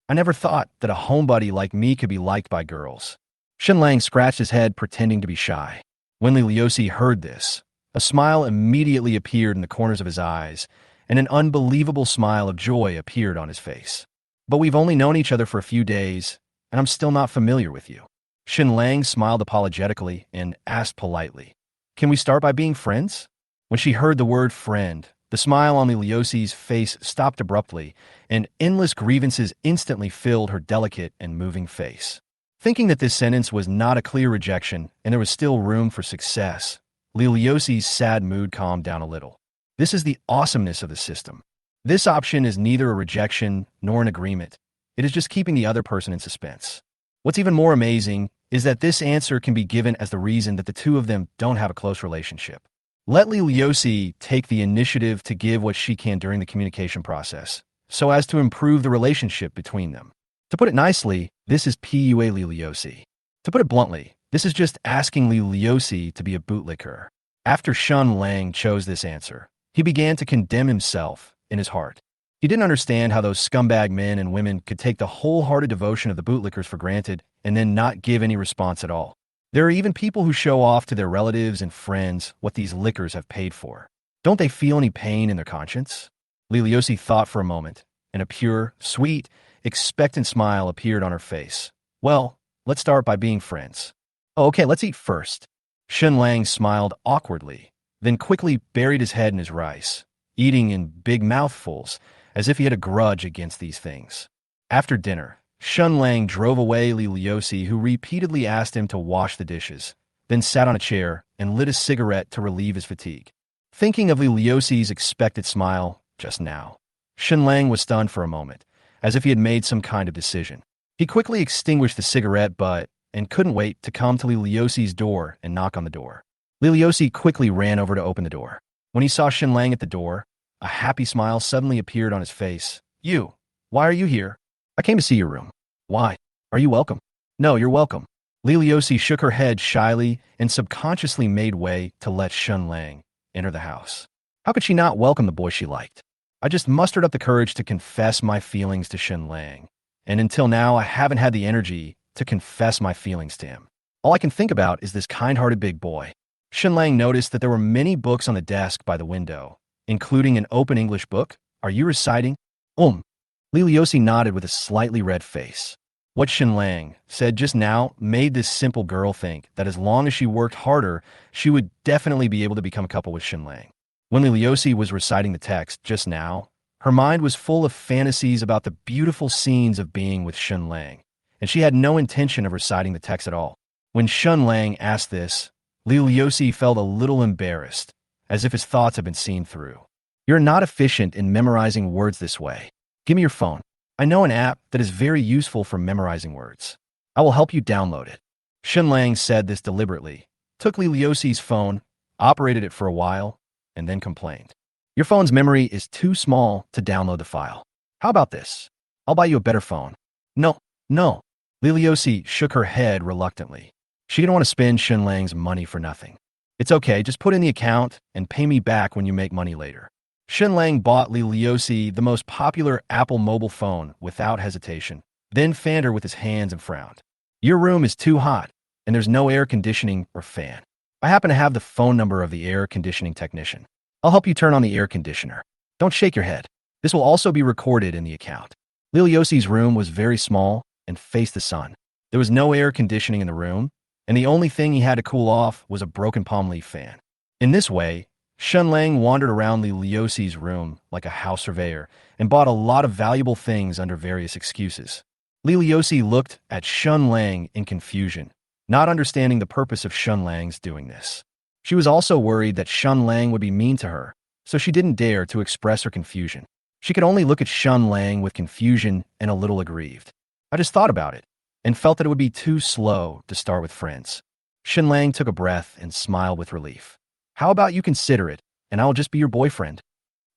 I never thought that a homebody like me could be liked by girls. Shen Lang scratched his head, pretending to be shy. When Liu Yossi heard this, a smile immediately appeared in the corners of his eyes, and an unbelievable smile of joy appeared on his face. But we've only known each other for a few days, and I'm still not familiar with you. Shen Lang smiled apologetically and asked politely, "Can we start by being friends?" When she heard the word friend, the smile on Liu Yossi's face stopped abruptly, and endless grievances instantly filled her delicate and moving face. Thinking that this sentence was not a clear rejection and there was still room for success, Liu Yossi's sad mood calmed down a little. This is the awesomeness of the system. This option is neither a rejection nor an agreement. It is just keeping the other person in suspense. What's even more amazing is that this answer can be given as the reason that the two of them don't have a close relationship. Let Liu Yossi take the initiative to give what she can during the communication process, so as to improve the relationship between them. To put it nicely, this is PUA Liu Yossi. To put it bluntly, this is just asking Liu Yossi to be a bootlicker. After Shen Lang chose this answer, he began to condemn himself in his heart. He didn't understand how those scumbag men and women could take the wholehearted devotion of the bootlickers for granted and then not give any response at all. There are even people who show off to their relatives and friends what these lickers have paid for. Don't they feel any pain in their conscience? Liu Yossi thought for a moment, and a pure, sweet, expectant smile appeared on her face. Well, let's start by being friends. Oh, okay, let's eat first. Shen Lang smiled awkwardly, then quickly buried his head in his rice, eating in big mouthfuls, as if he had a grudge against these things. After dinner, Shen Lang drove away Liu Yossi, who repeatedly asked him to wash the dishes, then sat on a chair and lit a cigarette to relieve his fatigue. Thinking of Liu Yossi's expected smile just now, Shen Lang was stunned for a moment, as if he had made some kind of decision. He quickly extinguished the cigarette butt and couldn't wait to come to Liu Yossi's door and knock on the door. Liu Yossi quickly ran over to open the door. When he saw Shen Lang at the door, a happy smile suddenly appeared on his face. "You, why are you here?" "I came to see your room." "Why? Are you welcome?" "No, you're welcome." Liu Yossi shook her head shyly and subconsciously made way to let Shen Lang enter the house. How could she not welcome the boy she liked? I just mustered up the courage to confess my feelings to Shen Lang, and until now I haven't had the energy to confess my feelings to him. All I can think about is this kind-hearted big boy. Shen Lang noticed that there were many books on the desk by the window, including an open English book. "Are you reciting?" Liu Yossi nodded with a slightly red face. What Shen Lang said just now made this simple girl think that as long as she worked harder, she would definitely be able to become a couple with Shen Lang. When Liu Yossi was reciting the text just now, her mind was full of fantasies about the beautiful scenes of being with Shen Lang, and she had no intention of reciting the text at all. When Shen Lang asked this, Liu Yossi felt a little embarrassed, as if his thoughts had been seen through. "You're not efficient in memorizing words this way. Give me your phone." I know an app that is very useful for memorizing words. I will help you download it. Shen Lang said this deliberately, took Li Liuxi's phone, operated it for a while, and then complained. Your phone's memory is too small to download the file. How about this? I'll buy you a better phone. No, no. Li Liuxi shook her head reluctantly. She didn't want to spend Shen Lang's money for nothing. It's okay, just put in the account and pay me back when you make money later. Shen Lang bought Li Liuxi the most popular Apple mobile phone without hesitation, then fanned her with his hands and frowned. Your room is too hot, and there's no air conditioning or fan. I happen to have the phone number of the air conditioning technician. I'll help you turn on the air conditioner. Don't shake your head. This will also be recorded in the account. Li Liuxi's room was very small and faced the sun. There was no air conditioning in the room, and the only thing he had to cool off was a broken palm leaf fan. In this way, Shen Lang wandered around Li Liuxi's room like a house surveyor and bought a lot of valuable things under various excuses. Li Liuxi looked at Shen Lang in confusion, not understanding the purpose of Shen Lang's doing this. She was also worried that Shen Lang would be mean to her, so she didn't dare to express her confusion. She could only look at Shen Lang with confusion and a little aggrieved. I just thought about it and felt that it would be too slow to start with friends. Shen Lang took a breath and smiled with relief. How about you consider it, and I will just be your boyfriend?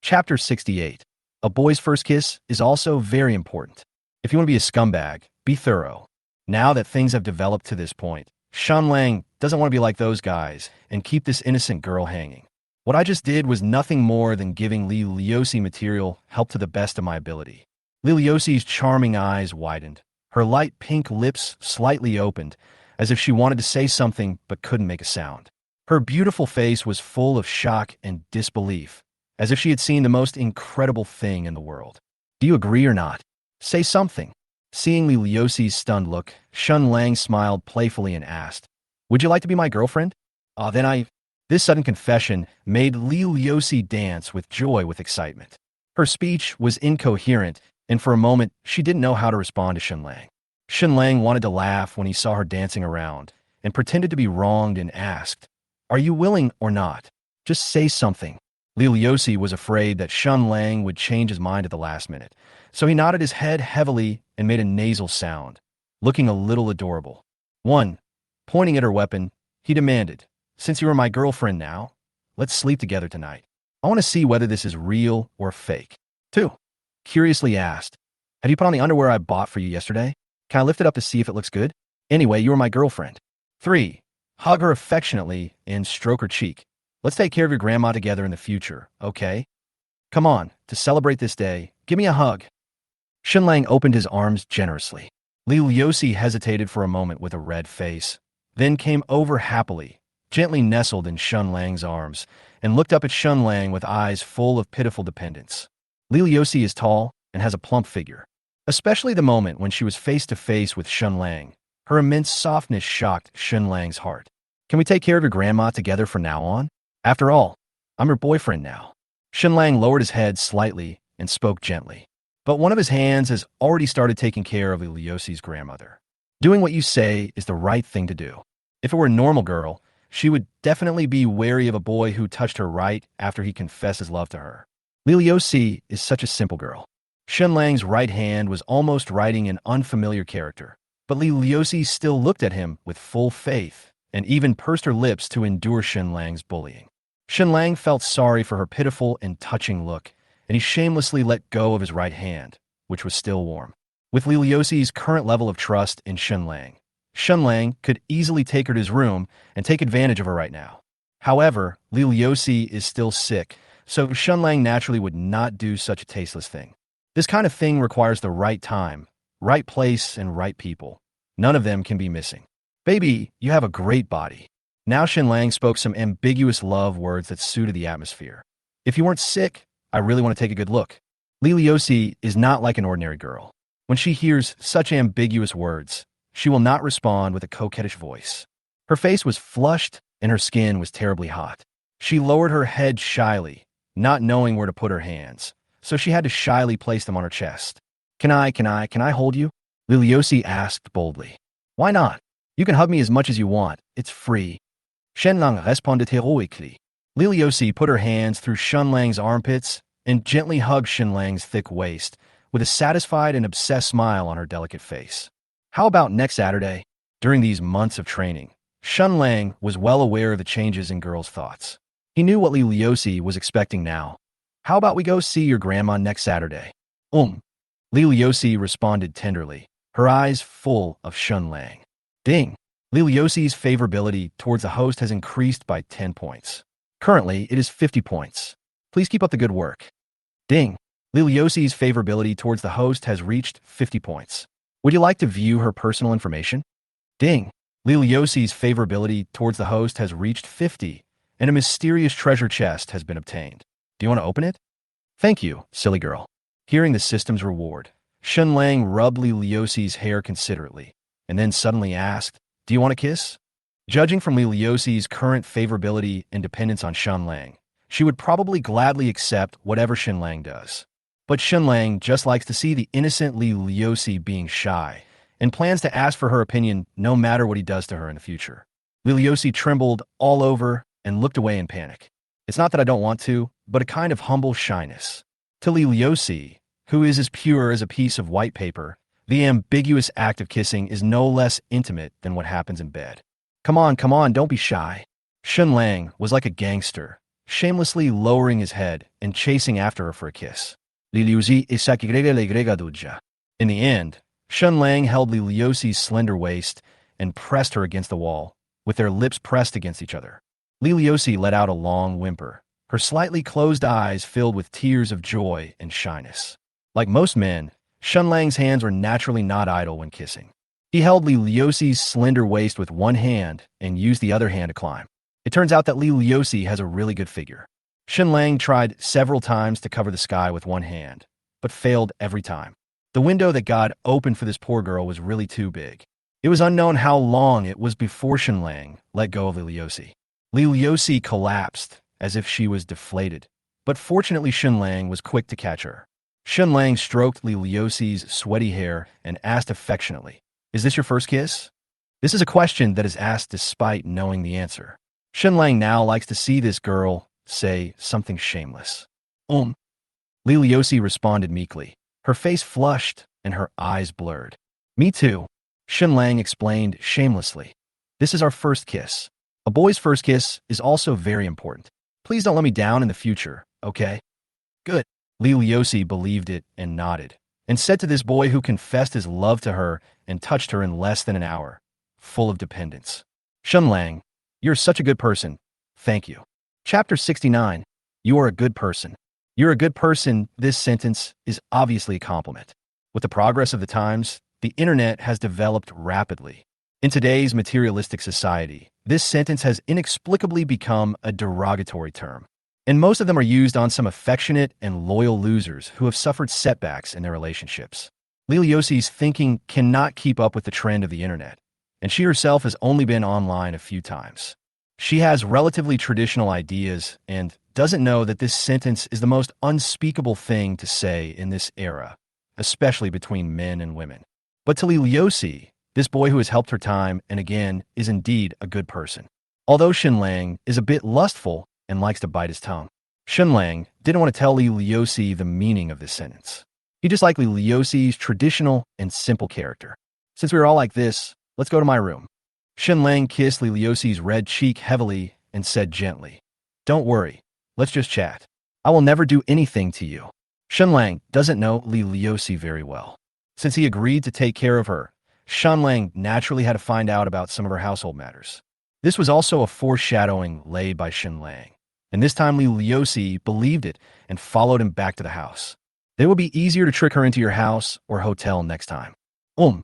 Chapter 68. A boy's first kiss is also very important. If you want to be a scumbag, be thorough. Now that things have developed to this point, Shen Lang doesn't want to be like those guys and keep this innocent girl hanging. What I just did was nothing more than giving Li Liuxi material help to the best of my ability. Li Liuxi's charming eyes widened. Her light pink lips slightly opened, as if she wanted to say something but couldn't make a sound. Her beautiful face was full of shock and disbelief, as if she had seen the most incredible thing in the world. Do you agree or not? Say something. Seeing Li Liuxi's stunned look, Shen Lang smiled playfully and asked, Would you like to be my girlfriend? This sudden confession made Li Liuxi dance with joy with excitement. Her speech was incoherent, and for a moment, she didn't know how to respond to Shen Lang. Shen Lang wanted to laugh when he saw her dancing around, and pretended to be wronged and asked, Are you willing or not? Just say something. Li Liuxi was afraid that Shen Lang would change his mind at the last minute, so he nodded his head heavily and made a nasal sound, looking a little adorable. 1. Pointing at her weapon, he demanded, Since you are my girlfriend now, let's sleep together tonight. I want to see whether this is real or fake. 2. Curiously asked, Have you put on the underwear I bought for you yesterday? Can I lift it up to see if it looks good? Anyway, you are my girlfriend. 3. Hug her affectionately and stroke her cheek. Let's take care of your grandma together in the future, okay? Come on, to celebrate this day, give me a hug. Shen Lang opened his arms generously. Li Liuxi hesitated for a moment with a red face, then came over happily, gently nestled in Shen Lang's arms, and looked up at Shen Lang with eyes full of pitiful dependence. Li Liuxi is tall and has a plump figure. Especially the moment when she was face to face with Shen Lang, her immense softness shocked Shen Lang's heart. Can we take care of your grandma together from now on? After all, I'm your boyfriend now. Shen Lang lowered his head slightly and spoke gently. But one of his hands has already started taking care of Li Liuxi's grandmother. Doing what you say is the right thing to do. If it were a normal girl, she would definitely be wary of a boy who touched her right after he confessed his love to her. Li Liuxi is such a simple girl. Shen Lang's right hand was almost writing an unfamiliar character, but Li Liuxi still looked at him with full faith and even pursed her lips to endure Shen Lang's bullying. Shen Lang felt sorry for her pitiful and touching look, and he shamelessly let go of his right hand, which was still warm. With Li Liuxi's current level of trust in Shen Lang could easily take her to his room and take advantage of her right now. However, Li Liuxi is still sick, so Shen Lang naturally would not do such a tasteless thing. This kind of thing requires the right time, right place, and right people. None of them can be missing. Baby, you have a great body. Now Shen Lang spoke some ambiguous love words that suited the atmosphere. If you weren't sick, I really want to take a good look. Li Liuxi is not like an ordinary girl. When she hears such ambiguous words, she will not respond with a coquettish voice. Her face was flushed and her skin was terribly hot. She lowered her head shyly, not knowing where to put her hands, so she had to shyly place them on her chest. Can I hold you? Li Liuxi asked boldly. Why not? You can hug me as much as you want. It's free. Shen Lang responded heroically. Li Liuxi put her hands through Shen Lang's armpits and gently hugged Shen Lang's thick waist, with a satisfied and obsessed smile on her delicate face. How about next Saturday? During these months of training, Shen Lang was well aware of the changes in girls' thoughts. He knew what Li Liuxi was expecting now. How about we go see your grandma next Saturday? Li Liuxi responded tenderly, her eyes full of Shen Lang. Ding! Li Liuxi's favorability towards the host has increased by 10 points. Currently, it is 50 points. Please keep up the good work. Ding! Li Liuxi's favorability towards the host has reached 50 points. Would you like to view her personal information? Ding! Li Liuxi's favorability towards the host has reached 50, and a mysterious treasure chest has been obtained. Do you want to open it? Thank you, silly girl. Hearing the system's reward, Shen Lang rubbed Li Liuxi's hair considerately, and then suddenly asked, "Do you want a kiss?" Judging from Li Liuxi's current favorability and dependence on Shen Lang, she would probably gladly accept whatever Shen Lang does. But Shen Lang just likes to see the innocent Li Liuxi being shy, and plans to ask for her opinion no matter what he does to her in the future. Li Liuxi trembled all over and looked away in panic. It's not that I don't want to, but a kind of humble shyness. To Li Liuxi, who is as pure as a piece of white paper, the ambiguous act of kissing is no less intimate than what happens in bed. Come on, don't be shy. Shen Lang was like a gangster, shamelessly lowering his head and chasing after her for a kiss. Li Liuxi le. In the end, Shen Lang held Li Liuxi's slender waist and pressed her against the wall, with their lips pressed against each other. Li Liuxi let out a long whimper, her slightly closed eyes filled with tears of joy and shyness. Like most men, Shen Lang's hands were naturally not idle when kissing. He held Li Liuxi's slender waist with one hand and used the other hand to climb. It turns out that Li Liuxi has a really good figure. Shen Lang tried several times to cover the sky with one hand, but failed every time. The window that God opened for this poor girl was really too big. It was unknown how long it was before Shen Lang let go of Li Liuxi. Li Liuxi collapsed as if she was deflated, but fortunately Shen Lang was quick to catch her. Shen Lang stroked Li Liuxi's sweaty hair and asked affectionately, "Is this your first kiss?" This is a question that is asked despite knowing the answer. Shen Lang now likes to see this girl say something shameless. Li Liuxi responded meekly, her face flushed and her eyes blurred. Me too, Shen Lang explained shamelessly. This is our first kiss. A boy's first kiss is also very important. Please don't let me down in the future, okay? Good. Li Liuxi believed it and nodded, and said to this boy who confessed his love to her and touched her in less than an hour, full of dependence. Shen Lang, you're such a good person. Thank you. Chapter 69. You are a good person. You're a good person. This sentence is obviously a compliment. With the progress of the times, the internet has developed rapidly. In today's materialistic society, this sentence has inexplicably become a derogatory term, and most of them are used on some affectionate and loyal losers who have suffered setbacks in their relationships. Li Liuxi's thinking cannot keep up with the trend of the internet, and she herself has only been online a few times. She has relatively traditional ideas and doesn't know that this sentence is the most unspeakable thing to say in this era, especially between men and women. But to Li Liuxi, this boy who has helped her time and again is indeed a good person. Although Shen Lang is a bit lustful and likes to bite his tongue, Shen Lang didn't want to tell Li Liuxi the meaning of this sentence. He just liked Li Liuxi's traditional and simple character. Since we are all like this, let's go to my room. Shen Lang kissed Li Liuxi's red cheek heavily and said gently, "Don't worry, let's just chat. I will never do anything to you." Shen Lang doesn't know Li Liuxi very well. Since he agreed to take care of her, Shen Lang naturally had to find out about some of her household matters. This was also a foreshadowing laid by Shen Lang, and this time Li Liuxi believed it and followed him back to the house. It will be easier to trick her into your house or hotel next time. Li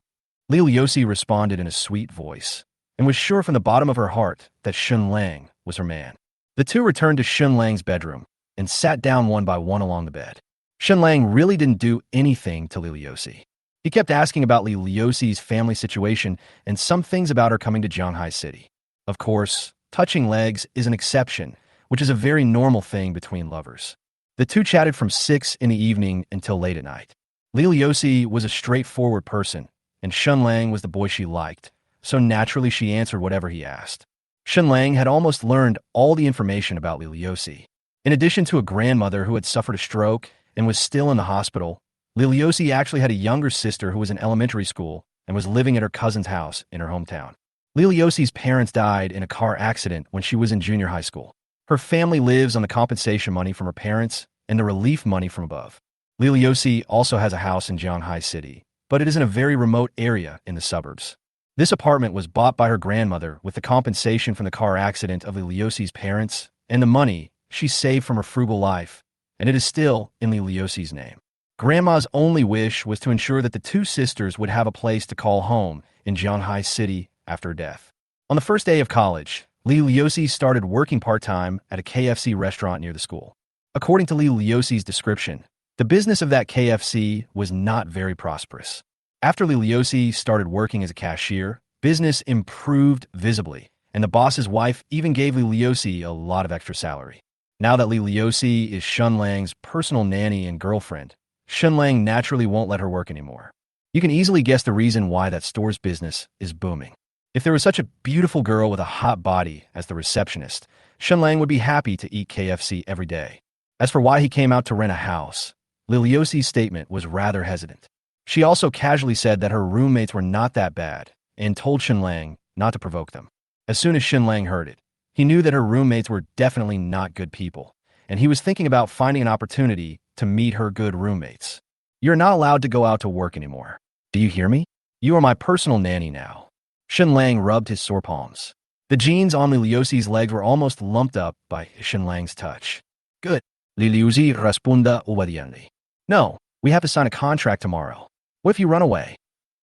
Liuxi responded in a sweet voice, and was sure from the bottom of her heart that Shen Lang was her man. The two returned to Shen Lang's bedroom and sat down one by one along the bed. Shen Lang really didn't do anything to Li Liuxi. He kept asking about Li Liuxi's family situation and some things about her coming to Shanghai City. Of course, touching legs is an exception, which is a very normal thing between lovers. The two chatted from 6 in the evening until late at night. Li Liuxi was a straightforward person, and Shen Lang was the boy she liked, so naturally she answered whatever he asked. Shen Lang had almost learned all the information about Li Liuxi. In addition to a grandmother who had suffered a stroke and was still in the hospital, Li Liuxi actually had a younger sister who was in elementary school and was living at her cousin's house in her hometown. Li Liuxi's parents died in a car accident when she was in junior high school. Her family lives on the compensation money from her parents and the relief money from above. Li Liuxi also has a house in Jianghai City, but it is in a very remote area in the suburbs. This apartment was bought by her grandmother with the compensation from the car accident of Li Liuxi's parents and the money she saved from her frugal life, and it is still in Li Liuxi's name. Grandma's only wish was to ensure that the two sisters would have a place to call home in Jianghai City after her death. On the first day of college, Li Liuxi started working part-time at a KFC restaurant near the school. According to Li Liuxi's description, the business of that KFC was not very prosperous. After Li Liuxi started working as a cashier, business improved visibly, and the boss's wife even gave Li Liuxi a lot of extra salary. Now that Li Liuxi is Shen Lang's personal nanny and girlfriend, Shen Lang naturally won't let her work anymore. You can easily guess the reason why that store's business is booming. If there was such a beautiful girl with a hot body as the receptionist, Shen Lang would be happy to eat KFC every day. As for why he came out to rent a house, Li Liuxi's statement was rather hesitant. She also casually said that her roommates were not that bad and told Shen Lang not to provoke them. As soon as Shen Lang heard it, he knew that her roommates were definitely not good people, and he was thinking about finding an opportunity to meet her good roommates. You're not allowed to go out to work anymore. Do you hear me? You are my personal nanny now. Shen Lang rubbed his sore palms. The jeans on Li Liuxi's legs were almost lumped up by Shen Lang's touch. Good. Li Liuxi responda obediently. No, we have to sign a contract tomorrow. What if you run away?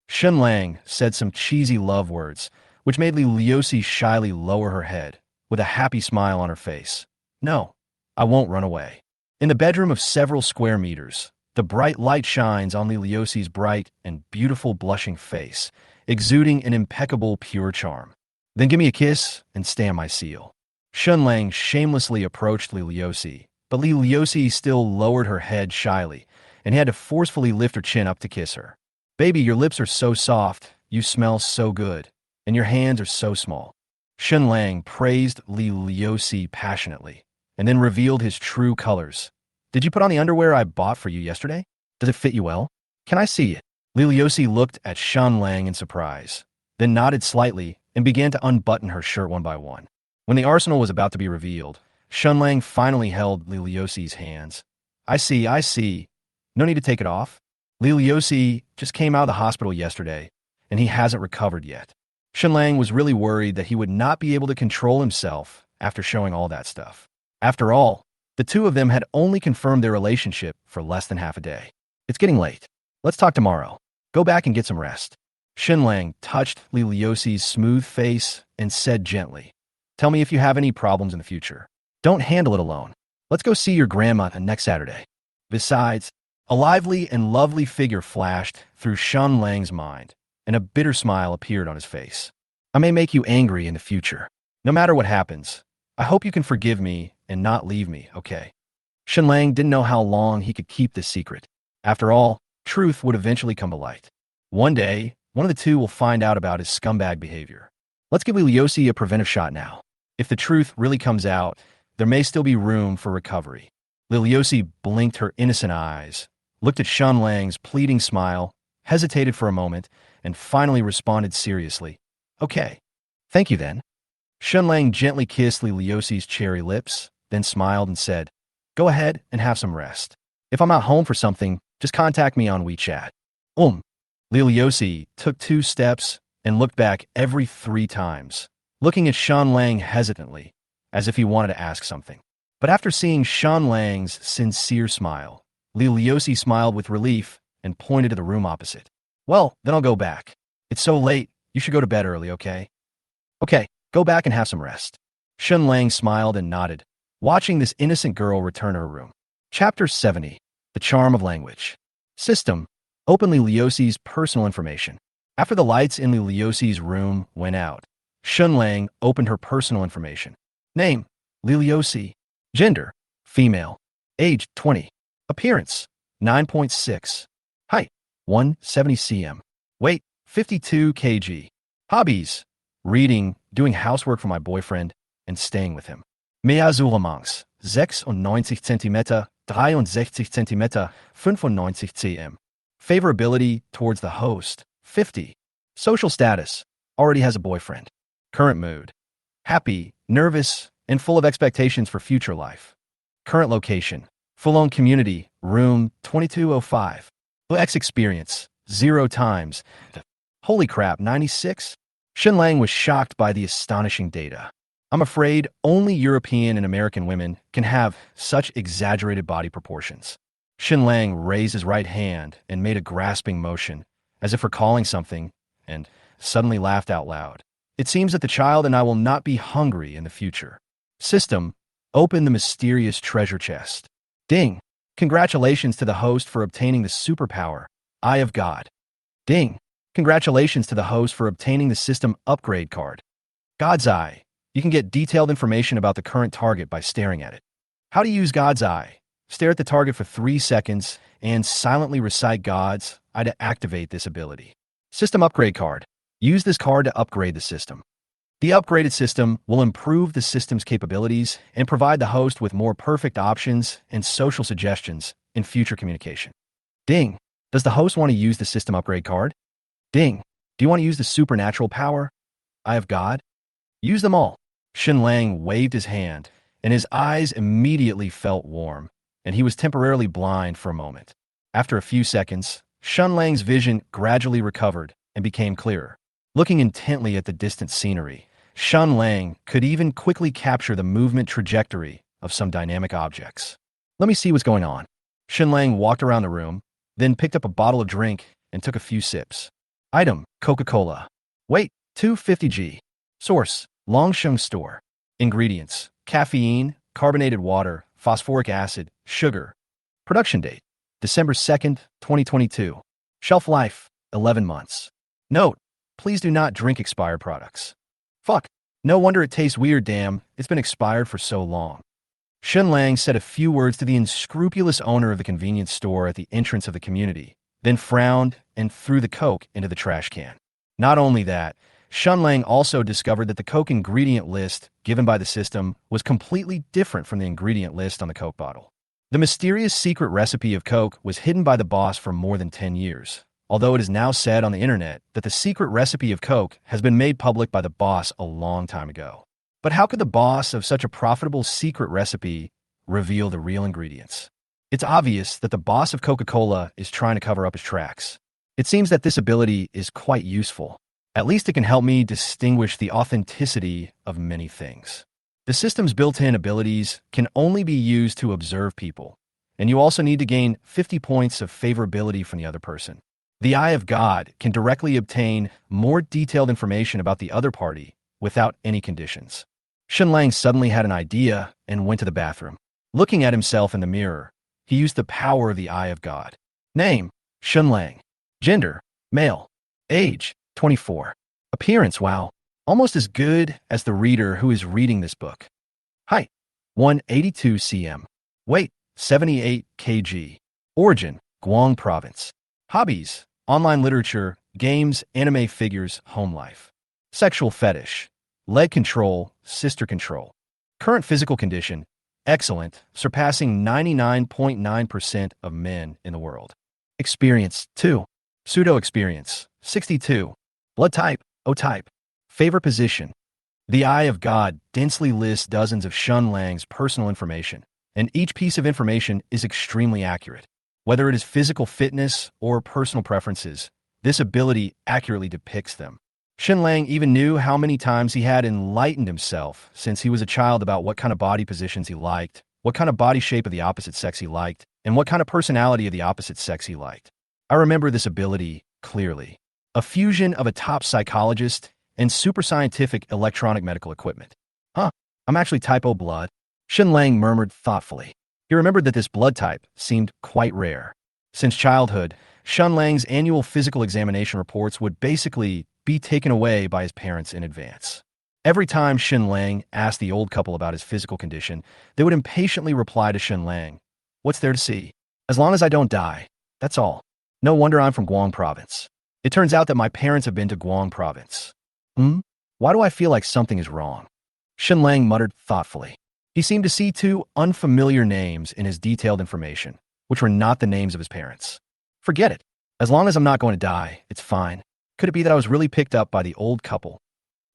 Shen Lang said some cheesy love words, which made Li Liuxi shyly lower her head, with a happy smile on her face. No, I won't run away. In the bedroom of several square meters, the bright light shines on Li Liuxi's bright and beautiful blushing face, exuding an impeccable pure charm. Then give me a kiss and stamp my seal. Shen Lang shamelessly approached Li Liuxi, but Li Liuxi still lowered her head shyly, and he had to forcefully lift her chin up to kiss her. Baby, your lips are so soft, you smell so good, and your hands are so small. Shen Lang praised Li Liuxi passionately, and then revealed his true colors. Did you put on the underwear I bought for you yesterday? Does it fit you well? Can I see it? Li Liuxi looked at Shen Lang in surprise, then nodded slightly and began to unbutton her shirt one by one. When the arsenal was about to be revealed, Shen Lang finally held Li Liuxi's hands. I see. No need to take it off. Li Liuxi just came out of the hospital yesterday, and he hasn't recovered yet. Shen Lang was really worried that he would not be able to control himself after showing all that stuff. After all, the two of them had only confirmed their relationship for less than half a day. It's getting late. Let's talk tomorrow. Go back and get some rest. Shen Lang touched Li Liuxi's smooth face and said gently, tell me if you have any problems in the future. Don't handle it alone. Let's go see your grandma next Saturday. Besides, a lively and lovely figure flashed through Shen Lang's mind, and a bitter smile appeared on his face. I may make you angry in the future. No matter what happens, I hope you can forgive me and not leave me, okay? Shen Lang didn't know how long he could keep this secret. After all, truth would eventually come to light. One day, one of the two will find out about his scumbag behavior. Let's give Li Liuxi a preventive shot now. If the truth really comes out, there may still be room for recovery. Li Liuxi blinked her innocent eyes, looked at Shen Lang's pleading smile, hesitated for a moment, and finally responded seriously. Okay. Thank you then. Shen Lang gently kissed Li Liuxi's cherry lips, then smiled and said, go ahead and have some rest. If I'm not home for something, just contact me on WeChat. Li Liuxi took 2 steps and looked back every 3 times, looking at Shen Lang hesitantly, as if he wanted to ask something. But after seeing Shen Lang's sincere smile, Li Liuxi smiled with relief and pointed to the room opposite. Well, then I'll go back. It's so late, you should go to bed early, okay? Okay, go back and have some rest. Shen Lang smiled and nodded, watching this innocent girl return to her room. Chapter 70. The Charm of Language. System. Open Li Liuxi's personal information. After the lights in Li Liuxi's room went out, Shen Lang opened her personal information. Name, Li Liuxi. Gender, female. Age, 20. Appearance, 9.6. Height, 170 cm. Weight, 52 kg. Hobbies, reading, doing housework for my boyfriend, and staying with him. Meazulamans, 96 cm, 63 cm, 95 cm. Favorability towards the host, 50. Social status, already has a boyfriend. Current mood, happy, nervous, and full of expectations for future life. Current location, full-on community, room 2205. X experience, 0 times. Holy crap, 96? Shen Lang was shocked by the astonishing data. I'm afraid only European and American women can have such exaggerated body proportions. Shen Lang raised his right hand and made a grasping motion, as if recalling something, and suddenly laughed out loud. It seems that the child and I will not be hungry in the future. System, open the mysterious treasure chest. Ding! Congratulations to the host for obtaining the superpower, Eye of God. Ding! Congratulations to the host for obtaining the system upgrade card. God's Eye. You can get detailed information about the current target by staring at it. How to use God's Eye. Stare at the target for 3 seconds and silently recite God's Eye to activate this ability. System upgrade card. Use this card to upgrade the system. The upgraded system will improve the system's capabilities and provide the host with more perfect options and social suggestions in future communication. Ding! Does the host want to use the system upgrade card? Ding! Do you want to use the supernatural power, Eye of God? Use them all. Shen Lang waved his hand, and his eyes immediately felt warm, and he was temporarily blind for a moment. After a few seconds, Shen Lang's vision gradually recovered and became clearer. Looking intently at the distant scenery, Shen Lang could even quickly capture the movement trajectory of some dynamic objects. Let me see what's going on. Shen Lang walked around the room, then picked up a bottle of drink and took a few sips. Item, Coca-Cola. Weight, 250g. Source, Longsheng Store. Ingredients, caffeine, carbonated water, phosphoric acid, sugar. Production date, December 2nd, 2022. Shelf life, 11 months. Note, please do not drink expired products. Fuck. No wonder it tastes weird, damn. It's been expired for so long. Shen Lang said a few words to the unscrupulous owner of the convenience store at the entrance of the community, then frowned and threw the Coke into the trash can. Not only that, Shen Lang also discovered that the Coke ingredient list given by the system was completely different from the ingredient list on the Coke bottle. The mysterious secret recipe of Coke was hidden by the boss for more than 10 years, although it is now said on the internet that the secret recipe of Coke has been made public by the boss a long time ago. But how could the boss of such a profitable secret recipe reveal the real ingredients? It's obvious that the boss of Coca-Cola is trying to cover up his tracks. It seems that this ability is quite useful. At least it can help me distinguish the authenticity of many things. The system's built-in abilities can only be used to observe people, and you also need to gain 50 points of favorability from the other person. The Eye of God can directly obtain more detailed information about the other party without any conditions. Shen Lang suddenly had an idea and went to the bathroom. Looking at himself in the mirror, he used the power of the Eye of God. Name, Shen Lang. Gender, male. Age, 24. Appearance, wow, almost as good as the reader who is reading this book. Height, 182 cm. Weight, 78 kg. Origin, Guang Province. Hobbies, online literature, games, anime figures, home life. Sexual fetish, leg control, sister control. Current physical condition, excellent, surpassing 99.9% of men in the world. Experience, 2. Pseudo experience, 62. Blood type, O type. Favorite position. The Eye of God densely lists dozens of Shen Lang's personal information, and each piece of information is extremely accurate. Whether it is physical fitness or personal preferences, this ability accurately depicts them. Shen Lang even knew how many times he had enlightened himself since he was a child about what kind of body positions he liked, what kind of body shape of the opposite sex he liked, and what kind of personality of the opposite sex he liked. I remember this ability clearly. A fusion of a top psychologist and super scientific electronic medical equipment. Huh, I'm actually type O blood, Shen Lang murmured thoughtfully. He remembered that this blood type seemed quite rare. Since childhood, Shen Lang's annual physical examination reports would basically be taken away by his parents in advance. Every time Shen Lang asked the old couple about his physical condition, they would impatiently reply to Shen Lang, "What's there to see? As long as I don't die, that's all. No wonder I'm from Guang Province." It turns out that my parents have been to Guang Province. Why do I feel like something is wrong? Shen Lang muttered thoughtfully. He seemed to see two unfamiliar names in his detailed information, which were not the names of his parents. Forget it. As long as I'm not going to die, it's fine. Could it be that I was really picked up by the old couple?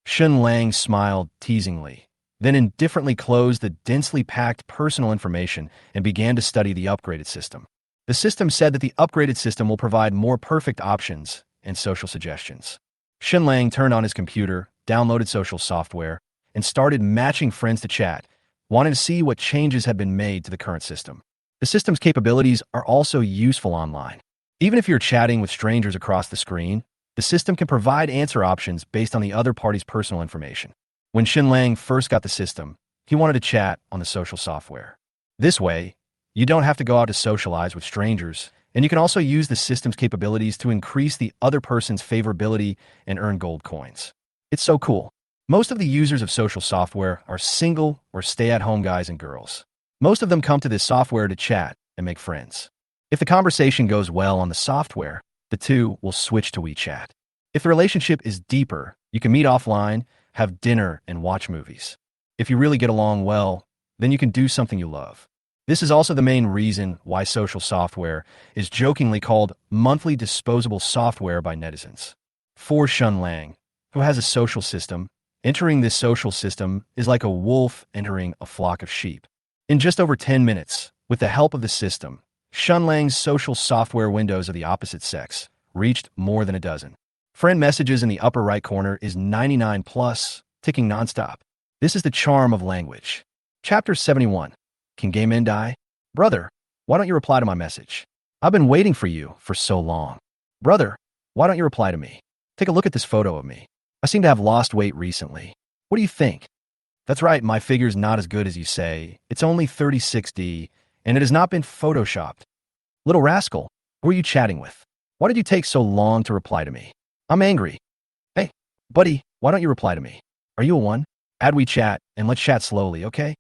Shen Lang smiled teasingly, then indifferently closed the densely packed personal information and began to study the upgraded system. The system said that the upgraded system will provide more perfect options and social suggestions. Shen Lang turned on his computer, downloaded social software, and started matching friends to chat, wanting to see what changes had been made to the current system. The system's capabilities are also useful online. Even if you're chatting with strangers across the screen, the system can provide answer options based on the other party's personal information. When Shen Lang first got the system, he wanted to chat on the social software. This way, you don't have to go out to socialize with strangers, and you can also use the system's capabilities to increase the other person's favorability and earn gold coins. It's so cool. Most of the users of social software are single or stay-at-home guys and girls. Most of them come to this software to chat and make friends. If the conversation goes well on the software, the two will switch to WeChat. If the relationship is deeper, you can meet offline, have dinner, and watch movies. If you really get along well, then you can do something you love. This is also the main reason why social software is jokingly called monthly disposable software by netizens. For Shen Lang, who has a social system, entering this social system is like a wolf entering a flock of sheep. In just over 10 minutes, with the help of the system, Shen Lang's social software windows of the opposite sex reached more than a dozen. Friend messages in the upper right corner is 99 plus, ticking nonstop. This is the charm of language. Chapter 71. Can gay men die? Brother, why don't you reply to my message? I've been waiting for you for so long. Brother, why don't you reply to me? Take a look at this photo of me. I seem to have lost weight recently. What do you think? That's right, my figure's not as good as you say. It's only 36D, and it has not been photoshopped. Little rascal, who are you chatting with? Why did you take so long to reply to me? I'm angry. Hey, buddy, why don't you reply to me? Are you a one? Add WeChat, and let's chat slowly, okay?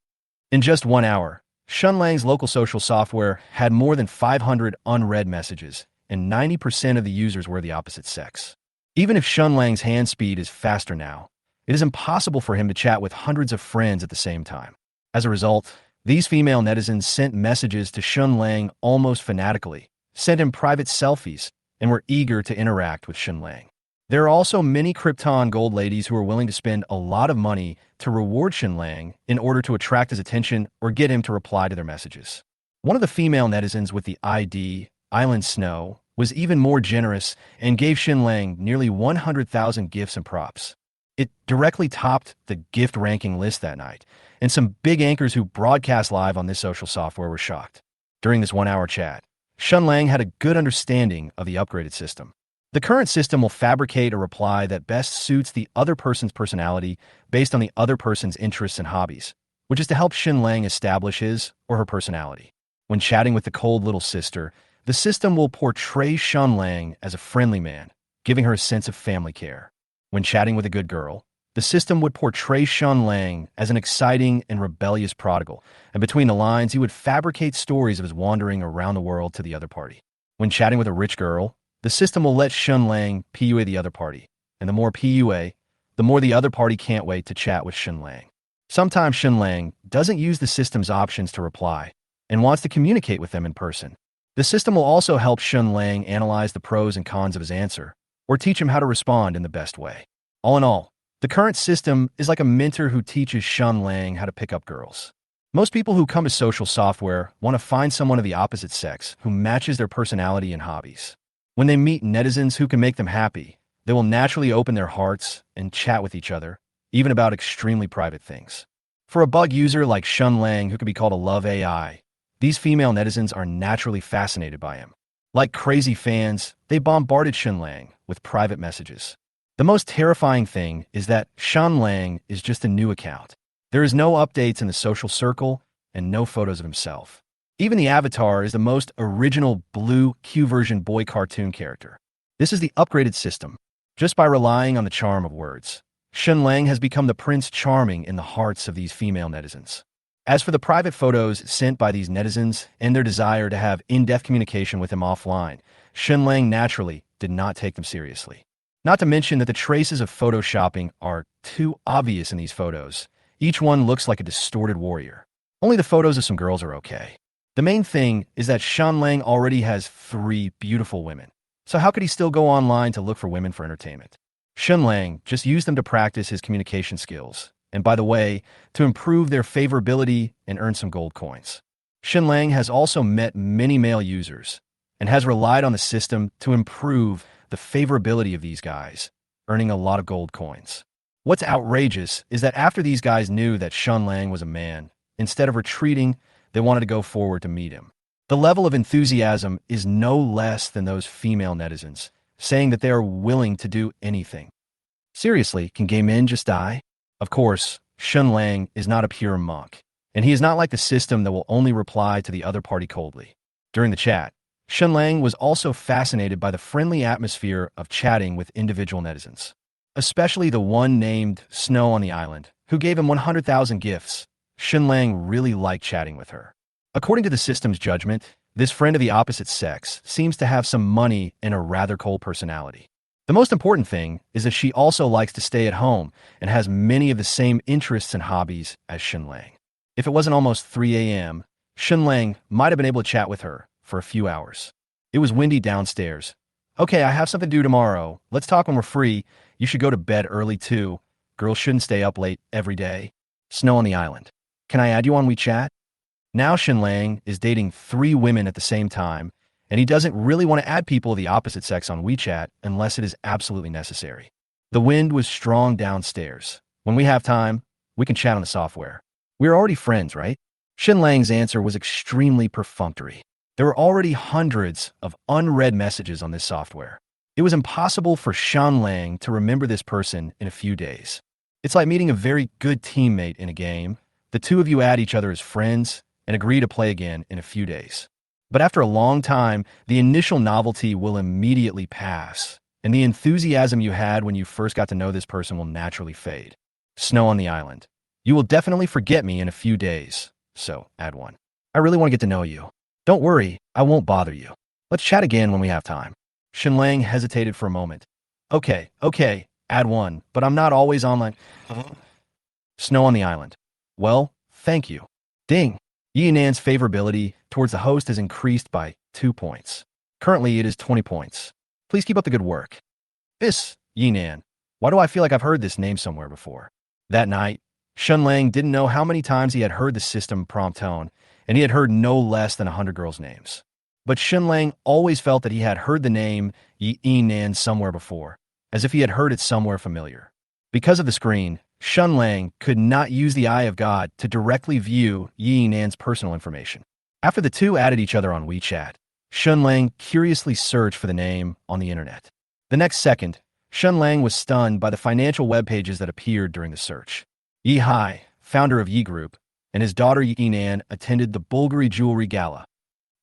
In just 1 hour, Shen Lang's local social software had more than 500 unread messages, and 90% of the users were the opposite sex. Even if Shen Lang's hand speed is faster now, it is impossible for him to chat with hundreds of friends at the same time. As a result, these female netizens sent messages to Shen Lang almost fanatically, sent him private selfies, and were eager to interact with Shen Lang. There are also many Krypton gold ladies who are willing to spend a lot of money to reward Shen Lang in order to attract his attention or get him to reply to their messages. One of the female netizens with the ID, Island Snow, was even more generous and gave Shen Lang nearly 100,000 gifts and props. It directly topped the gift ranking list that night, and some big anchors who broadcast live on this social software were shocked. During this 1-hour chat, Shen Lang had a good understanding of the upgraded system. The current system will fabricate a reply that best suits the other person's personality based on the other person's interests and hobbies, which is to help Shen Lang establish his or her personality. When chatting with the cold little sister, the system will portray Shen Lang as a friendly man, giving her a sense of family care. When chatting with a good girl, the system would portray Shen Lang as an exciting and rebellious prodigal, and between the lines, he would fabricate stories of his wandering around the world to the other party. When chatting with a rich girl, the system will let Shen Lang PUA the other party, and the more PUA, the more the other party can't wait to chat with Shen Lang. Sometimes Shen Lang doesn't use the system's options to reply and wants to communicate with them in person. The system will also help Shen Lang analyze the pros and cons of his answer, or teach him how to respond in the best way. All in all, the current system is like a mentor who teaches Shen Lang how to pick up girls. Most people who come to social software want to find someone of the opposite sex who matches their personality and hobbies. When they meet netizens who can make them happy, they will naturally open their hearts and chat with each other, even about extremely private things. For a bug user like Shen Lang, who could be called a love AI, these female netizens are naturally fascinated by him. Like crazy fans, they bombarded Shen Lang with private messages. The most terrifying thing is that Shen Lang is just a new account. There is no updates in the social circle and no photos of himself. Even the avatar is the most original blue Q-version boy cartoon character. This is the upgraded system. Just by relying on the charm of words, Shen Lang has become the Prince Charming in the hearts of these female netizens. As for the private photos sent by these netizens and their desire to have in-depth communication with him offline, Shen Lang naturally did not take them seriously. Not to mention that the traces of photoshopping are too obvious in these photos. Each one looks like a distorted warrior. Only the photos of some girls are okay. The main thing is that Shen Lang already has 3 beautiful women. So how could he still go online to look for women for entertainment? Shen Lang just used them to practice his communication skills, and by the way, to improve their favorability and earn some gold coins. Shen Lang has also met many male users and has relied on the system to improve the favorability of these guys, earning a lot of gold coins. What's outrageous is that after these guys knew that Shen Lang was a man, instead of retreating, they wanted to go forward to meet him. The level of enthusiasm is no less than those female netizens, saying that they are willing to do anything. Seriously, can gay men just die? Of course, Shen Lang is not a pure monk, and he is not like the system that will only reply to the other party coldly. During the chat, Shen Lang was also fascinated by the friendly atmosphere of chatting with individual netizens, especially the one named Snow on the Island, who gave him 100,000 gifts. Shen Lang really liked chatting with her. According to the system's judgment, this friend of the opposite sex seems to have some money and a rather cold personality. The most important thing is that she also likes to stay at home and has many of the same interests and hobbies as Shen Lang. If it wasn't almost 3 a.m., Shen Lang might have been able to chat with her for a few hours. It was windy downstairs. Okay, I have something to do tomorrow. Let's talk when we're free. You should go to bed early too. Girls shouldn't stay up late every day. Snow on the Island. Can I add you on WeChat? Now Shen Lang is dating 3 women at the same time, and he doesn't really want to add people of the opposite sex on WeChat unless it is absolutely necessary. The wind was strong downstairs. When we have time, we can chat on the software. We're already friends, right? Shen Lang's answer was extremely perfunctory. There were already hundreds of unread messages on this software. It was impossible for Shen Lang to remember this person in a few days. It's like meeting a very good teammate in a game. The two of you add each other as friends and agree to play again in a few days. But after a long time, the initial novelty will immediately pass, and the enthusiasm you had when you first got to know this person will naturally fade. Snow on the Island. You will definitely forget me in a few days, so add one. I really want to get to know you. Don't worry, I won't bother you. Let's chat again when we have time. Shen Lang hesitated for a moment. Okay, add one, but I'm not always online. Snow on the Island. Well, thank you. Ding. Yinan's favorability towards the host has increased by 2 points. Currently, it is 20 points. Please keep up the good work. Yinan. Why do I feel like I've heard this name somewhere before? That night, Shen Lang didn't know how many times he had heard the system prompt tone, and he had heard no less than 100 girls' names. But Shen Lang always felt that he had heard the name Yinan somewhere before, as if he had heard it somewhere familiar. Because of the screen, Shen Lang could not use the Eye of God to directly view Yinan's personal information. After the two added each other on WeChat, Shen Lang curiously searched for the name on the internet. The next second, Shen Lang was stunned by the financial web pages that appeared during the search. Yi Hai, founder of Yi Group, and his daughter Yinan attended the Bulgari Jewelry Gala.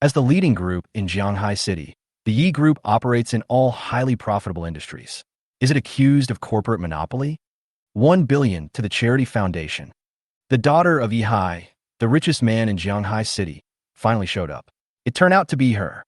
As the leading group in Jianghai City, the Yi Group operates in all highly profitable industries. Is it accused of corporate monopoly? 1 billion to the charity foundation. The daughter of Yi Hai, the richest man in Jianghai City, finally showed up. It turned out to be her.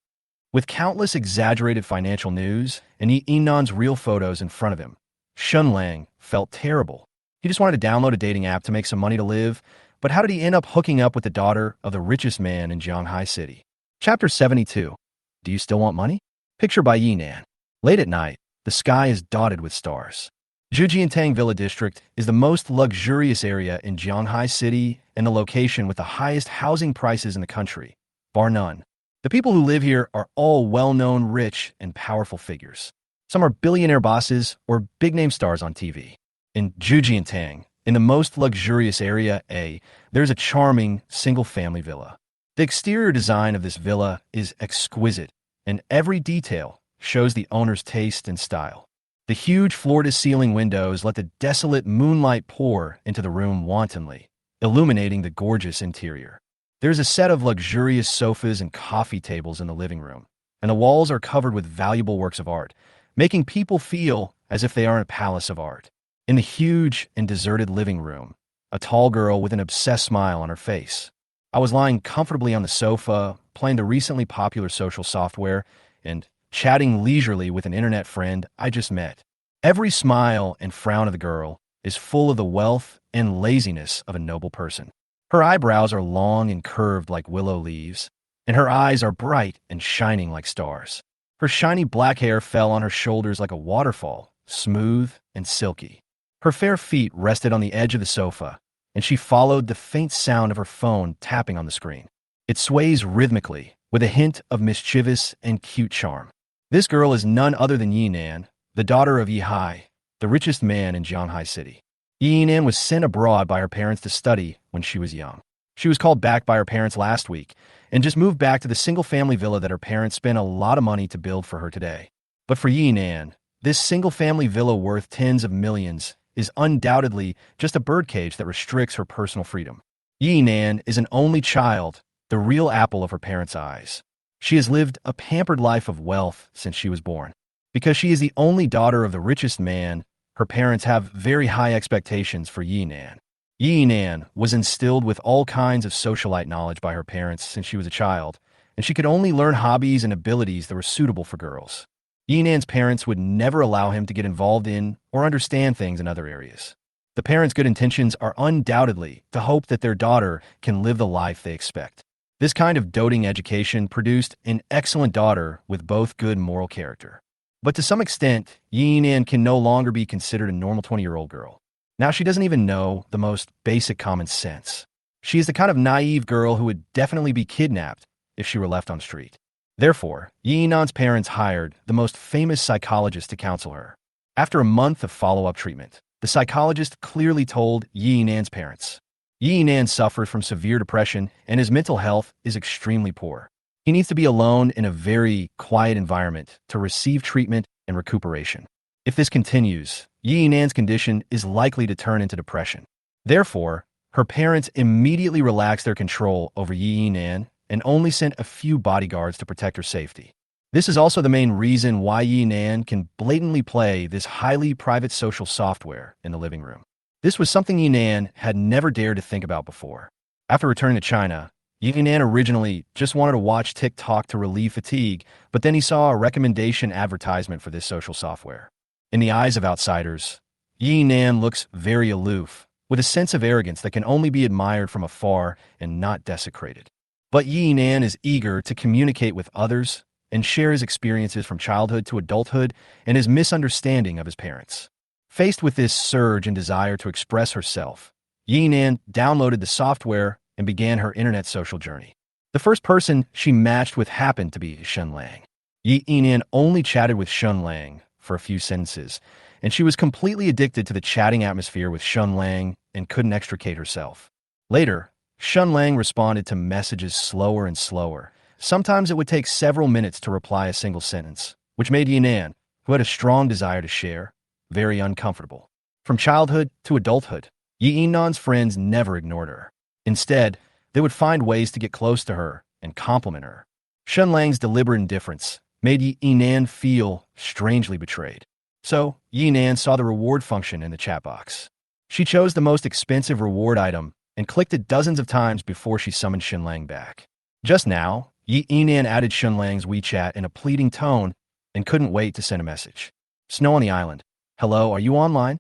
With countless exaggerated financial news and Yinan's real photos in front of him, Shen Lang felt terrible. He just wanted to download a dating app to make some money to live, but how did he end up hooking up with the daughter of the richest man in Jianghai City? Chapter 72. Do you still want money? Picture by Yinan. Late at night, the sky is dotted with stars. Zhujiantang Villa District is the most luxurious area in Jianghai City and the location with the highest housing prices in the country, bar none. The people who live here are all well-known, rich, and powerful figures. Some are billionaire bosses or big-name stars on TV. In Zhujiantang, in the most luxurious area A, there's a charming single-family villa. The exterior design of this villa is exquisite, and every detail shows the owner's taste and style. The huge floor-to-ceiling windows let the desolate moonlight pour into the room wantonly, illuminating the gorgeous interior. There's a set of luxurious sofas and coffee tables in the living room, and the walls are covered with valuable works of art, making people feel as if they are in a palace of art. In the huge and deserted living room, a tall girl with an obsessed smile on her face. I was lying comfortably on the sofa, playing the recently popular social software, and chatting leisurely with an internet friend I just met. Every smile and frown of the girl is full of the wealth and laziness of a noble person. Her eyebrows are long and curved like willow leaves, and her eyes are bright and shining like stars. Her shiny black hair fell on her shoulders like a waterfall, smooth and silky. Her fair feet rested on the edge of the sofa, and she followed the faint sound of her phone tapping on the screen. It sways rhythmically, with a hint of mischievous and cute charm. This girl is none other than Yinan, the daughter of Yi Hai, the richest man in Jianghai City. Yinan was sent abroad by her parents to study when she was young. She was called back by her parents last week and just moved back to the single-family villa that her parents spent a lot of money to build for her today. But for Yinan, this single-family villa worth tens of millions is undoubtedly just a birdcage that restricts her personal freedom. Yinan is an only child, the real apple of her parents' eyes. She has lived a pampered life of wealth since she was born. Because she is the only daughter of the richest man, her parents have very high expectations for Yinan. Yinan was instilled with all kinds of socialite knowledge by her parents since she was a child, and she could only learn hobbies and abilities that were suitable for girls. Yinan's parents would never allow him to get involved in or understand things in other areas. The parents' good intentions are undoubtedly to hope that their daughter can live the life they expect. This kind of doting education produced an excellent daughter with both good moral character. But to some extent, Yinan can no longer be considered a normal 20-year-old girl. Now she doesn't even know the most basic common sense. She is the kind of naive girl who would definitely be kidnapped if she were left on the street. Therefore, Yinan's parents hired the most famous psychologist to counsel her. After a month of follow-up treatment, the psychologist clearly told Yinan's parents, Yinan suffers from severe depression and his mental health is extremely poor. He needs to be alone in a very quiet environment to receive treatment and recuperation. If this continues, Yinan's condition is likely to turn into depression. Therefore, her parents immediately relaxed their control over Yinan and only sent a few bodyguards to protect her safety. This is also the main reason why Yinan can blatantly play this highly private social software in the living room. This was something Yinan had never dared to think about before. After returning to China, Yinan originally just wanted to watch TikTok to relieve fatigue, but then he saw a recommendation advertisement for this social software. In the eyes of outsiders, Yinan looks very aloof, with a sense of arrogance that can only be admired from afar and not desecrated. But Yinan is eager to communicate with others and share his experiences from childhood to adulthood and his misunderstanding of his parents. Faced with this surge in desire to express herself, Yinan downloaded the software and began her internet social journey. The first person she matched with happened to be Shen Lang. Yinan only chatted with Shen Lang for a few sentences, and she was completely addicted to the chatting atmosphere with Shen Lang and couldn't extricate herself. Later, Shen Lang responded to messages slower and slower. Sometimes it would take several minutes to reply a single sentence, which made Yinan, who had a strong desire to share, very uncomfortable. From childhood to adulthood, Yinan's friends never ignored her. Instead, they would find ways to get close to her and compliment her. Shen Lang's deliberate indifference made Yinan feel strangely betrayed. So, Yinan saw the reward function in the chat box. She chose the most expensive reward item and clicked it dozens of times before she summoned Shen Lang back. Just now, Yinan added Shen Lang's WeChat in a pleading tone and couldn't wait to send a message. Snow on the island. Hello, are you online?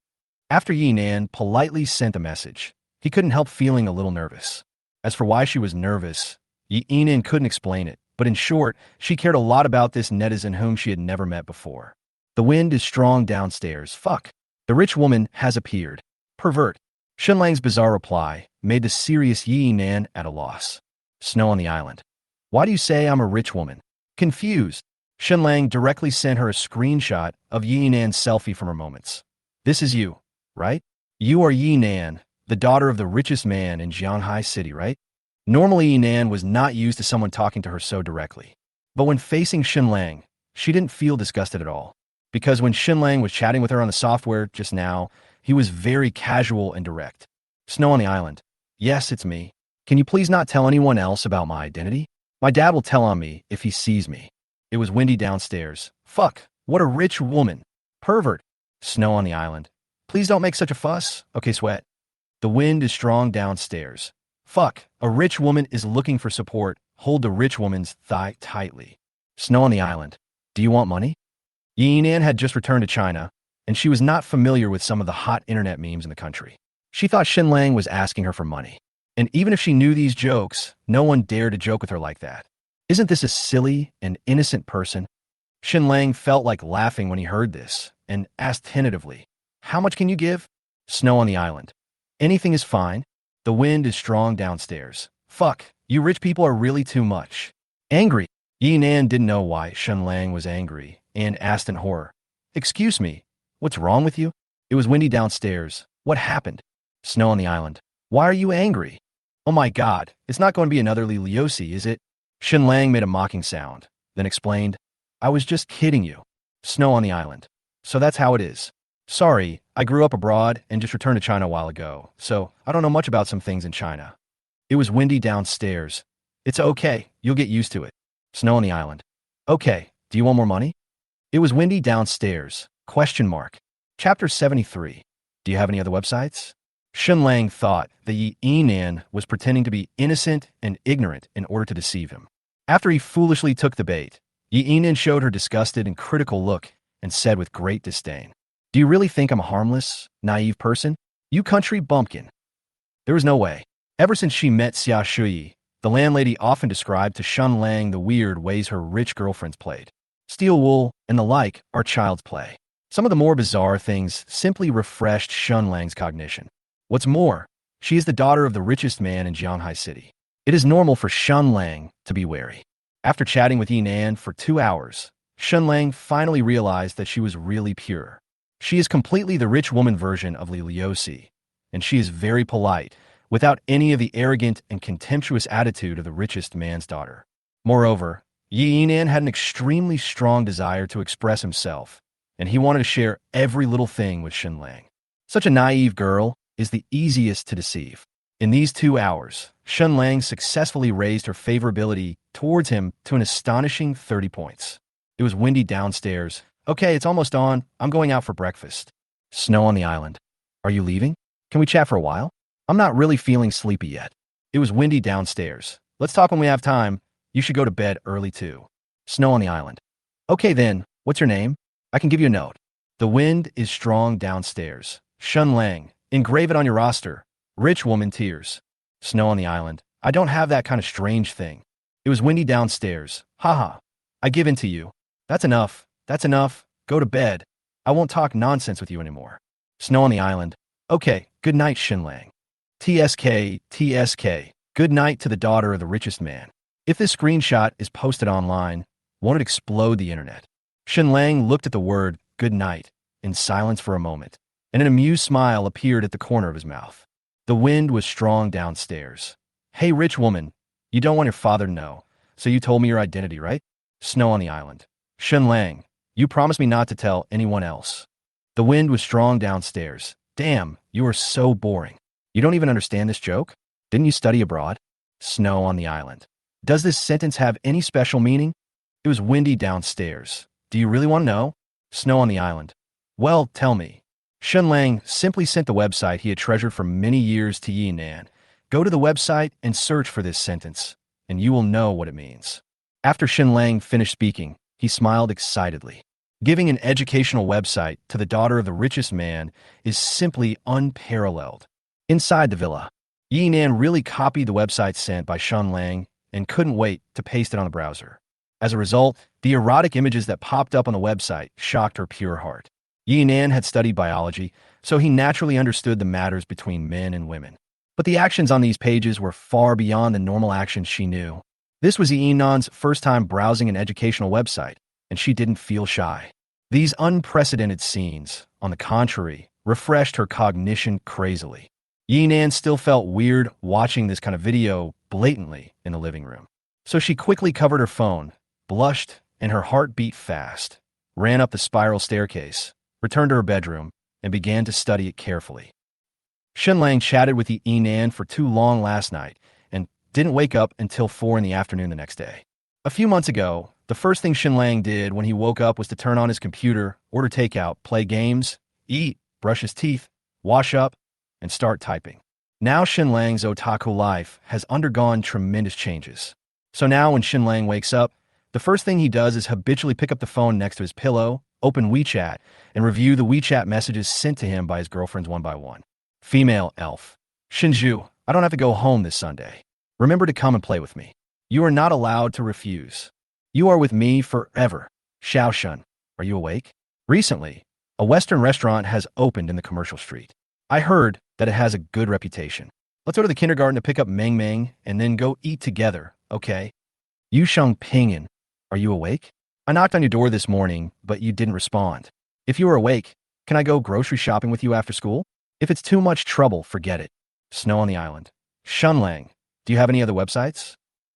After Yinan politely sent a message, he couldn't help feeling a little nervous. As for why she was nervous, Yinan couldn't explain it, but in short, she cared a lot about this netizen whom she had never met before. The wind is strong downstairs. Fuck. The rich woman has appeared. Pervert. Shen Lang's bizarre reply made the serious Yinan at a loss. Snow on the island. Why do you say I'm a rich woman? Confused, Shen Lang directly sent her a screenshot of Yinan's selfie from her moments. This is you, right? You are Yinan, the daughter of the richest man in Jianghai City, right? Normally, Yinan was not used to someone talking to her so directly. But when facing Shen Lang, she didn't feel disgusted at all. Because when Shen Lang was chatting with her on the software just now, he was very casual and direct. Snow on the island. Yes, it's me. Can you please not tell anyone else about my identity? My dad will tell on me if he sees me. It was windy downstairs. Fuck, what a rich woman. Pervert. Snow on the island. Please don't make such a fuss. Okay, sweat. The wind is strong downstairs. Fuck, a rich woman is looking for support. Hold the rich woman's thigh tightly. Snow on the island. Do you want money? Yinan had just returned to China, and she was not familiar with some of the hot internet memes in the country. She thought Shen Lang was asking her for money. And even if she knew these jokes, no one dared to joke with her like that. Isn't this a silly and innocent person? Shen Lang felt like laughing when he heard this, and asked tentatively, "How much can you give?" Snow on the island. "Anything is fine. The wind is strong downstairs. Fuck, you rich people are really too much." Angry. Yi Nan didn't know why Shen Lang was angry, and asked in horror, "Excuse me, what's wrong with you?" "It was windy downstairs. What happened?" "Snow on the island." "Why are you angry?" "Oh my god, it's not going to be another Li Liosi, is it?" Shen Lang made a mocking sound, then explained, "I was just kidding you. Snow on the island. So that's how it is. Sorry, I grew up abroad and just returned to China a while ago, so I don't know much about some things in China. It was windy downstairs. It's okay, you'll get used to it. Snow on the island. Okay, do you want more money?" "It was windy downstairs. Question mark. Chapter 73. Do you have any other websites?" Shen Lang thought that Yi Nan was pretending to be innocent and ignorant in order to deceive him. After he foolishly took the bait, Yi Nan showed her disgusted and critical look and said with great disdain, "Do you really think I'm a harmless, naive person? You country bumpkin." There was no way. Ever since she met Xia Shui, the landlady often described to Shen Lang the weird ways her rich girlfriends played. Steal wool and the like are child's play. Some of the more bizarre things simply refreshed Shen Lang's cognition. What's more, she is the daughter of the richest man in Jianghai City. It is normal for Shen Lang to be wary. After chatting with Yi Nan for 2 hours, Shen Lang finally realized that she was really pure. She is completely the rich woman version of Li Liosi, and she is very polite, without any of the arrogant and contemptuous attitude of the richest man's daughter. Moreover, Yi Nan had an extremely strong desire to express himself, and he wanted to share every little thing with Shen Lang. Such a naive girl is the easiest to deceive. In these 2 hours, Shen Lang successfully raised her favorability towards him to an astonishing 30 points. It was windy downstairs. "Okay, it's almost on. I'm going out for breakfast." "Snow on the island. Are you leaving? Can we chat for a while? I'm not really feeling sleepy yet." "It was windy downstairs. Let's talk when we have time. You should go to bed early too." "Snow on the island." "Okay then, what's your name? I can give you a note." "The wind is strong downstairs. Shen Lang. Engrave it on your roster. Rich woman tears." "Snow on the island. I don't have that kind of strange thing." "It was windy downstairs. Haha. I give in to you." "That's enough. That's enough. Go to bed. I won't talk nonsense with you anymore." "Snow on the island." "Okay, good night, Shen Lang." TSK, TSK. Good night to the daughter of the richest man. If this screenshot is posted online, won't it explode the internet? Shen Lang looked at the word good night in silence for a moment, and an amused smile appeared at the corner of his mouth. The wind was strong downstairs. "Hey, rich woman, you don't want your father to know, so you told me your identity, right?" "Snow on the island." "Shen Lang, you promised me not to tell anyone else." The wind was strong downstairs. "Damn, you are so boring. You don't even understand this joke? Didn't you study abroad?" Snow on the island. Does this sentence have any special meaning? It was windy downstairs. Do you really want to know? Snow on the island. Well, tell me. Shen Lang simply sent the website he had treasured for many years to Yi Nan. Go to the website and search for this sentence, and you will know what it means. After Shen Lang finished speaking, he smiled excitedly. Giving an educational website to the daughter of the richest man is simply unparalleled. Inside the villa, Yi Nan really copied the website sent by Shen Lang and couldn't wait to paste it on the browser. As a result, the erotic images that popped up on the website shocked her pure heart. Yi Nan had studied biology, so he naturally understood the matters between men and women. But the actions on these pages were far beyond the normal actions she knew. This was Yi Nan's first time browsing an educational website, and she didn't feel shy. These unprecedented scenes, on the contrary, refreshed her cognition crazily. Yi Nan still felt weird watching this kind of video blatantly in the living room. So she quickly covered her phone, blushed, and her heart beat fast, ran up the spiral staircase, returned to her bedroom, and began to study it carefully. Shen Lang chatted with Yi Nan for too long last night and didn't wake up until 4 in the afternoon the next day. A few months ago, the first thing Shen Lang did when he woke up was to turn on his computer, order takeout, play games, eat, brush his teeth, wash up, and start typing. Now Shen Lang's otaku life has undergone tremendous changes. So now when Shen Lang wakes up, the first thing he does is habitually pick up the phone next to his pillow, open WeChat, and review the WeChat messages sent to him by his girlfriends one by one. Female elf. Shinju, I don't have to go home this Sunday. Remember to come and play with me. You are not allowed to refuse. You are with me forever. Xiao Shun, are you awake? Recently, a Western restaurant has opened in the commercial street. I heard that it has a good reputation. Let's go to the kindergarten to pick up Meng Meng and then go eat together, okay? Yu Sheng Pingin, are you awake? I knocked on your door this morning, but you didn't respond. If you are awake, can I go grocery shopping with you after school? If it's too much trouble, forget it. Snow on the island. Shen Lang, do you have any other websites?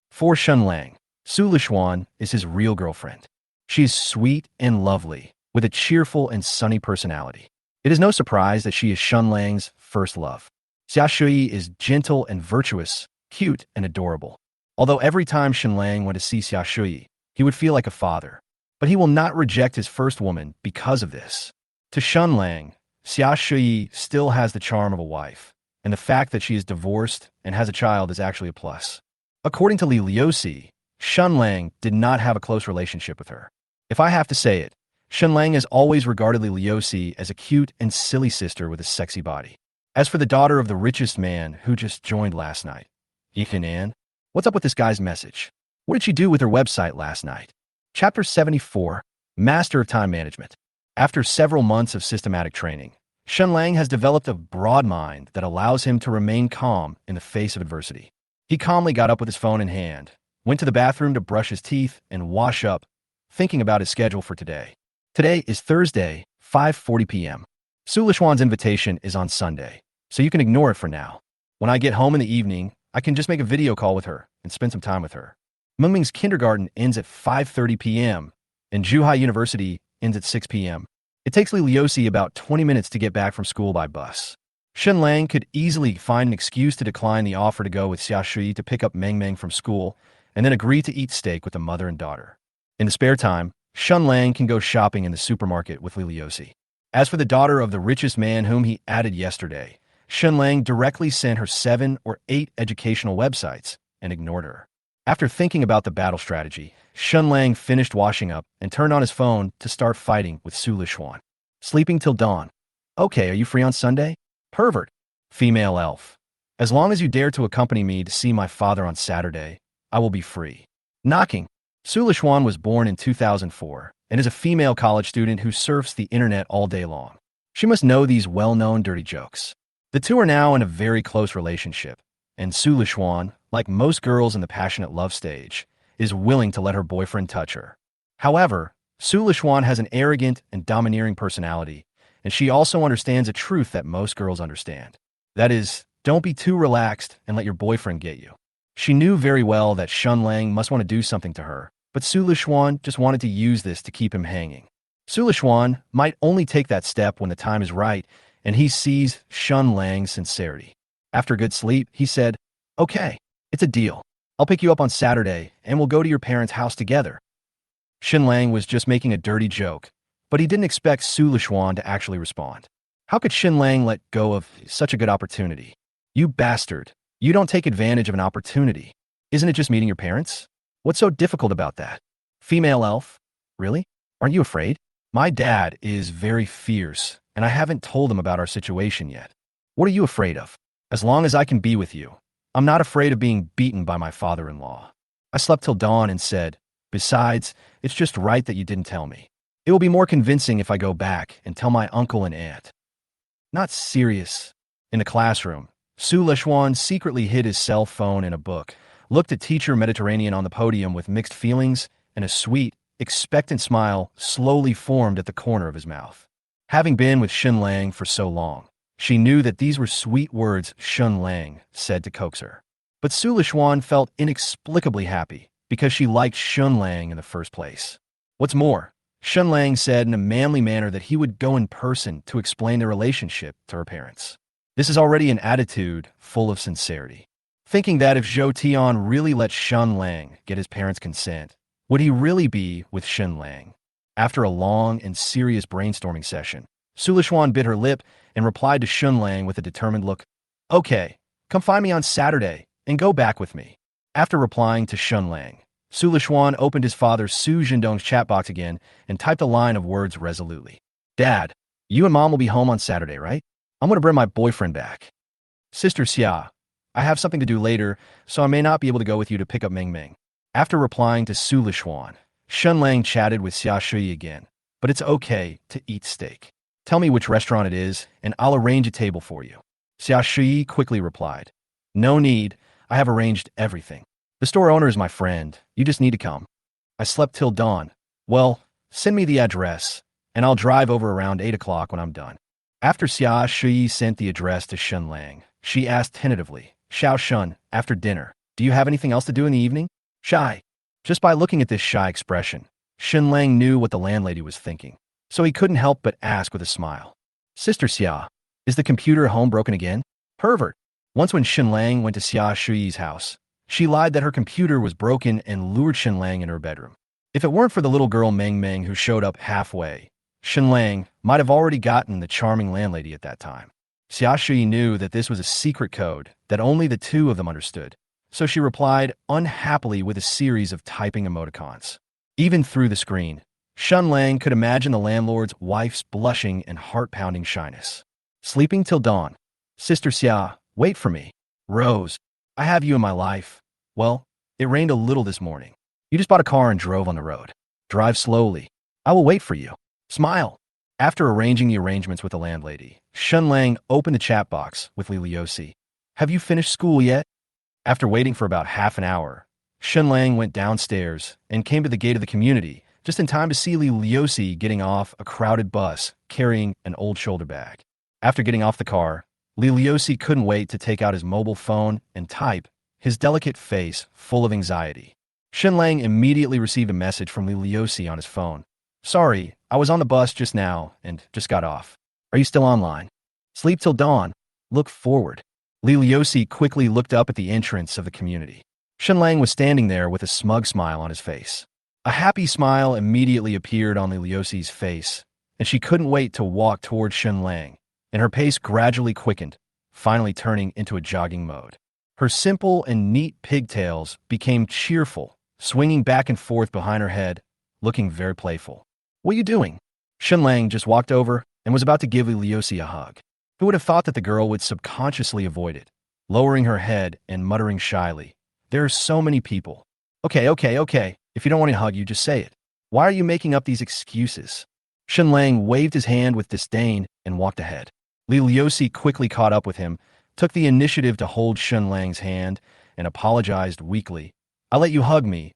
For Shen Lang, Su Lishuan is his real girlfriend. She is sweet and lovely, with a cheerful and sunny personality. It is no surprise that she is Shen Lang's first love. Xia Shui is gentle and virtuous, cute and adorable. Although every time Shen Lang went to see Xia Shui, he would feel like a father. But he will not reject his first woman because of this. To Shen Lang, Xia Shui still has the charm of a wife, and the fact that she is divorced and has a child is actually a plus. According to Li Liuxi, Shen Lang did not have a close relationship with her. If I have to say it, Shen Lang has always regarded Li Liuxi as a cute and silly sister with a sexy body. As for the daughter of the richest man who just joined last night, Ethan Ann, what's up with this guy's message? What did she do with her website last night? Chapter 74, Master of Time Management. After several months of systematic training, Shen Lang has developed a broad mind that allows him to remain calm in the face of adversity. He calmly got up with his phone in hand, went to the bathroom to brush his teeth and wash up, thinking about his schedule for today. Today is Thursday, 5:40 p.m. Su Lishuan's invitation is on Sunday, so you can ignore it for now. When I get home in the evening, I can just make a video call with her and spend some time with her. Mengming's kindergarten ends at 5:30 p.m., and Zhuhai University ends at 6 p.m. It takes Li Liuxi about 20 minutes to get back from school by bus. Shen Lang could easily find an excuse to decline the offer to go with Xia Shui to pick up Meng Meng from school, and then agree to eat steak with the mother and daughter. In the spare time, Shen Lang can go shopping in the supermarket with Li Liuxi. As for the daughter of the richest man whom he added yesterday, Shen Lang directly sent her 7 or 8 educational websites and ignored her. After thinking about the battle strategy, Shen Lang finished washing up and turned on his phone to start fighting with Su Lishuan. Sleeping till dawn. Okay, are you free on Sunday? Pervert. Female elf. As long as you dare to accompany me to see my father on Saturday, I will be free. Knocking. Su Lishuan was born in 2004 and is a female college student who surfs the internet all day long. She must know these well-known dirty jokes. The two are now in a very close relationship, and Su Lishuan, like most girls in the passionate love stage, is willing to let her boyfriend touch her. However, Su Lishuan has an arrogant and domineering personality, and she also understands a truth that most girls understand. That is, don't be too relaxed and let your boyfriend get you. She knew very well that Shen Lang must want to do something to her, but Su Lishuan just wanted to use this to keep him hanging. Su Lishuan might only take that step when the time is right, and he sees Shen Lang's sincerity. After a good sleep, he said, "Okay, it's a deal. I'll pick you up on Saturday, and we'll go to your parents' house together." Shen Lang was just making a dirty joke, but he didn't expect Su Lishuan to actually respond. How could Shen Lang let go of such a good opportunity? You bastard. You don't take advantage of an opportunity. Isn't it just meeting your parents? What's so difficult about that? Female elf? Really? Aren't you afraid? My dad is very fierce, and I haven't told him about our situation yet. What are you afraid of? As long as I can be with you, I'm not afraid of being beaten by my father-in-law. I slept till dawn and said, besides, it's just right that you didn't tell me. It will be more convincing if I go back and tell my uncle and aunt. Not serious. In the classroom, Su Lishuan secretly hid his cell phone in a book, looked at teacher Mediterranean on the podium with mixed feelings, and a sweet, expectant smile slowly formed at the corner of his mouth. Having been with Shen Lang for so long, she knew that these were sweet words Shen Lang said to coax her. But Su Lishuan felt inexplicably happy because she liked Shen Lang in the first place. What's more, Shen Lang said in a manly manner that he would go in person to explain their relationship to her parents. This is already an attitude full of sincerity. Thinking that if Zhou Tian really let Shen Lang get his parents' consent, would he really be with Shen Lang? After a long and serious brainstorming session, Su Lishuan bit her lip and replied to Shen Lang with a determined look, "Okay, come find me on Saturday and go back with me." After replying to Shen Lang, Su Lishuan opened his father Su Zhendong's chat box again and typed a line of words resolutely. "Dad, you and Mom will be home on Saturday, right? I'm going to bring my boyfriend back." "Sister Xia, I have something to do later, so I may not be able to go with you to pick up Meng Meng. After replying to Su Lishuan, Shen Lang chatted with Xia Shui again, but it's okay to eat steak. Tell me which restaurant it is, and I'll arrange a table for you. Xia Shui quickly replied, No need, I have arranged everything. The store owner is my friend, you just need to come. I slept till dawn. Well, send me the address, and I'll drive over around 8 o'clock when I'm done. After Xia Shui sent the address to Shen Lang, she asked tentatively, Xiao Shun, after dinner, do you have anything else to do in the evening? Shy. Just by looking at this shy expression, Shen Lang knew what the landlady was thinking, so he couldn't help but ask with a smile. Sister Xia, is the computer at home broken again? Pervert. Once when Shen Lang went to Xia Shui's house, she lied that her computer was broken and lured Shen Lang in her bedroom. If it weren't for the little girl Meng Meng who showed up halfway, Shen Lang might have already gotten the charming landlady at that time. Xia Shui knew that this was a secret code that only the two of them understood, so she replied unhappily with a series of typing emoticons. Even through the screen, Shen Lang could imagine the landlord's wife's blushing and heart-pounding shyness. Sleeping till dawn. Sister Xia, wait for me. Rose, I have you in my life. Well, it rained a little this morning. You just bought a car and drove on the road. Drive slowly. I will wait for you. Smile. After arranging the arrangements with the landlady, Shen Lang opened the chat box with Li Liuxi. Have you finished school yet? After waiting for about half an hour, Shen Lang went downstairs and came to the gate of the community just in time to see Li Liuxi getting off a crowded bus carrying an old shoulder bag. After getting off the car, Li Liuxi couldn't wait to take out his mobile phone and type, his delicate face full of anxiety. Shen Lang immediately received a message from Li Liuxi on his phone. Sorry, I was on the bus just now and just got off. Are you still online? Sleep till dawn. Look forward. Li Liuxi quickly looked up at the entrance of the community. Shen Lang was standing there with a smug smile on his face. A happy smile immediately appeared on Li Liuxi's face, and she couldn't wait to walk towards Shen Lang, and her pace gradually quickened, finally turning into a jogging mode. Her simple and neat pigtails became cheerful, swinging back and forth behind her head, looking very playful. What are you doing? Shen Lang just walked over and was about to give Li Liuxi a hug. Who would have thought that the girl would subconsciously avoid it, lowering her head and muttering shyly, There are so many people. Okay. If you don't want to hug you, just say it. Why are you making up these excuses? Shen Lang waved his hand with disdain and walked ahead. Li Liuxi quickly caught up with him, took the initiative to hold Shen Lang's hand, and apologized weakly. I'll let you hug me.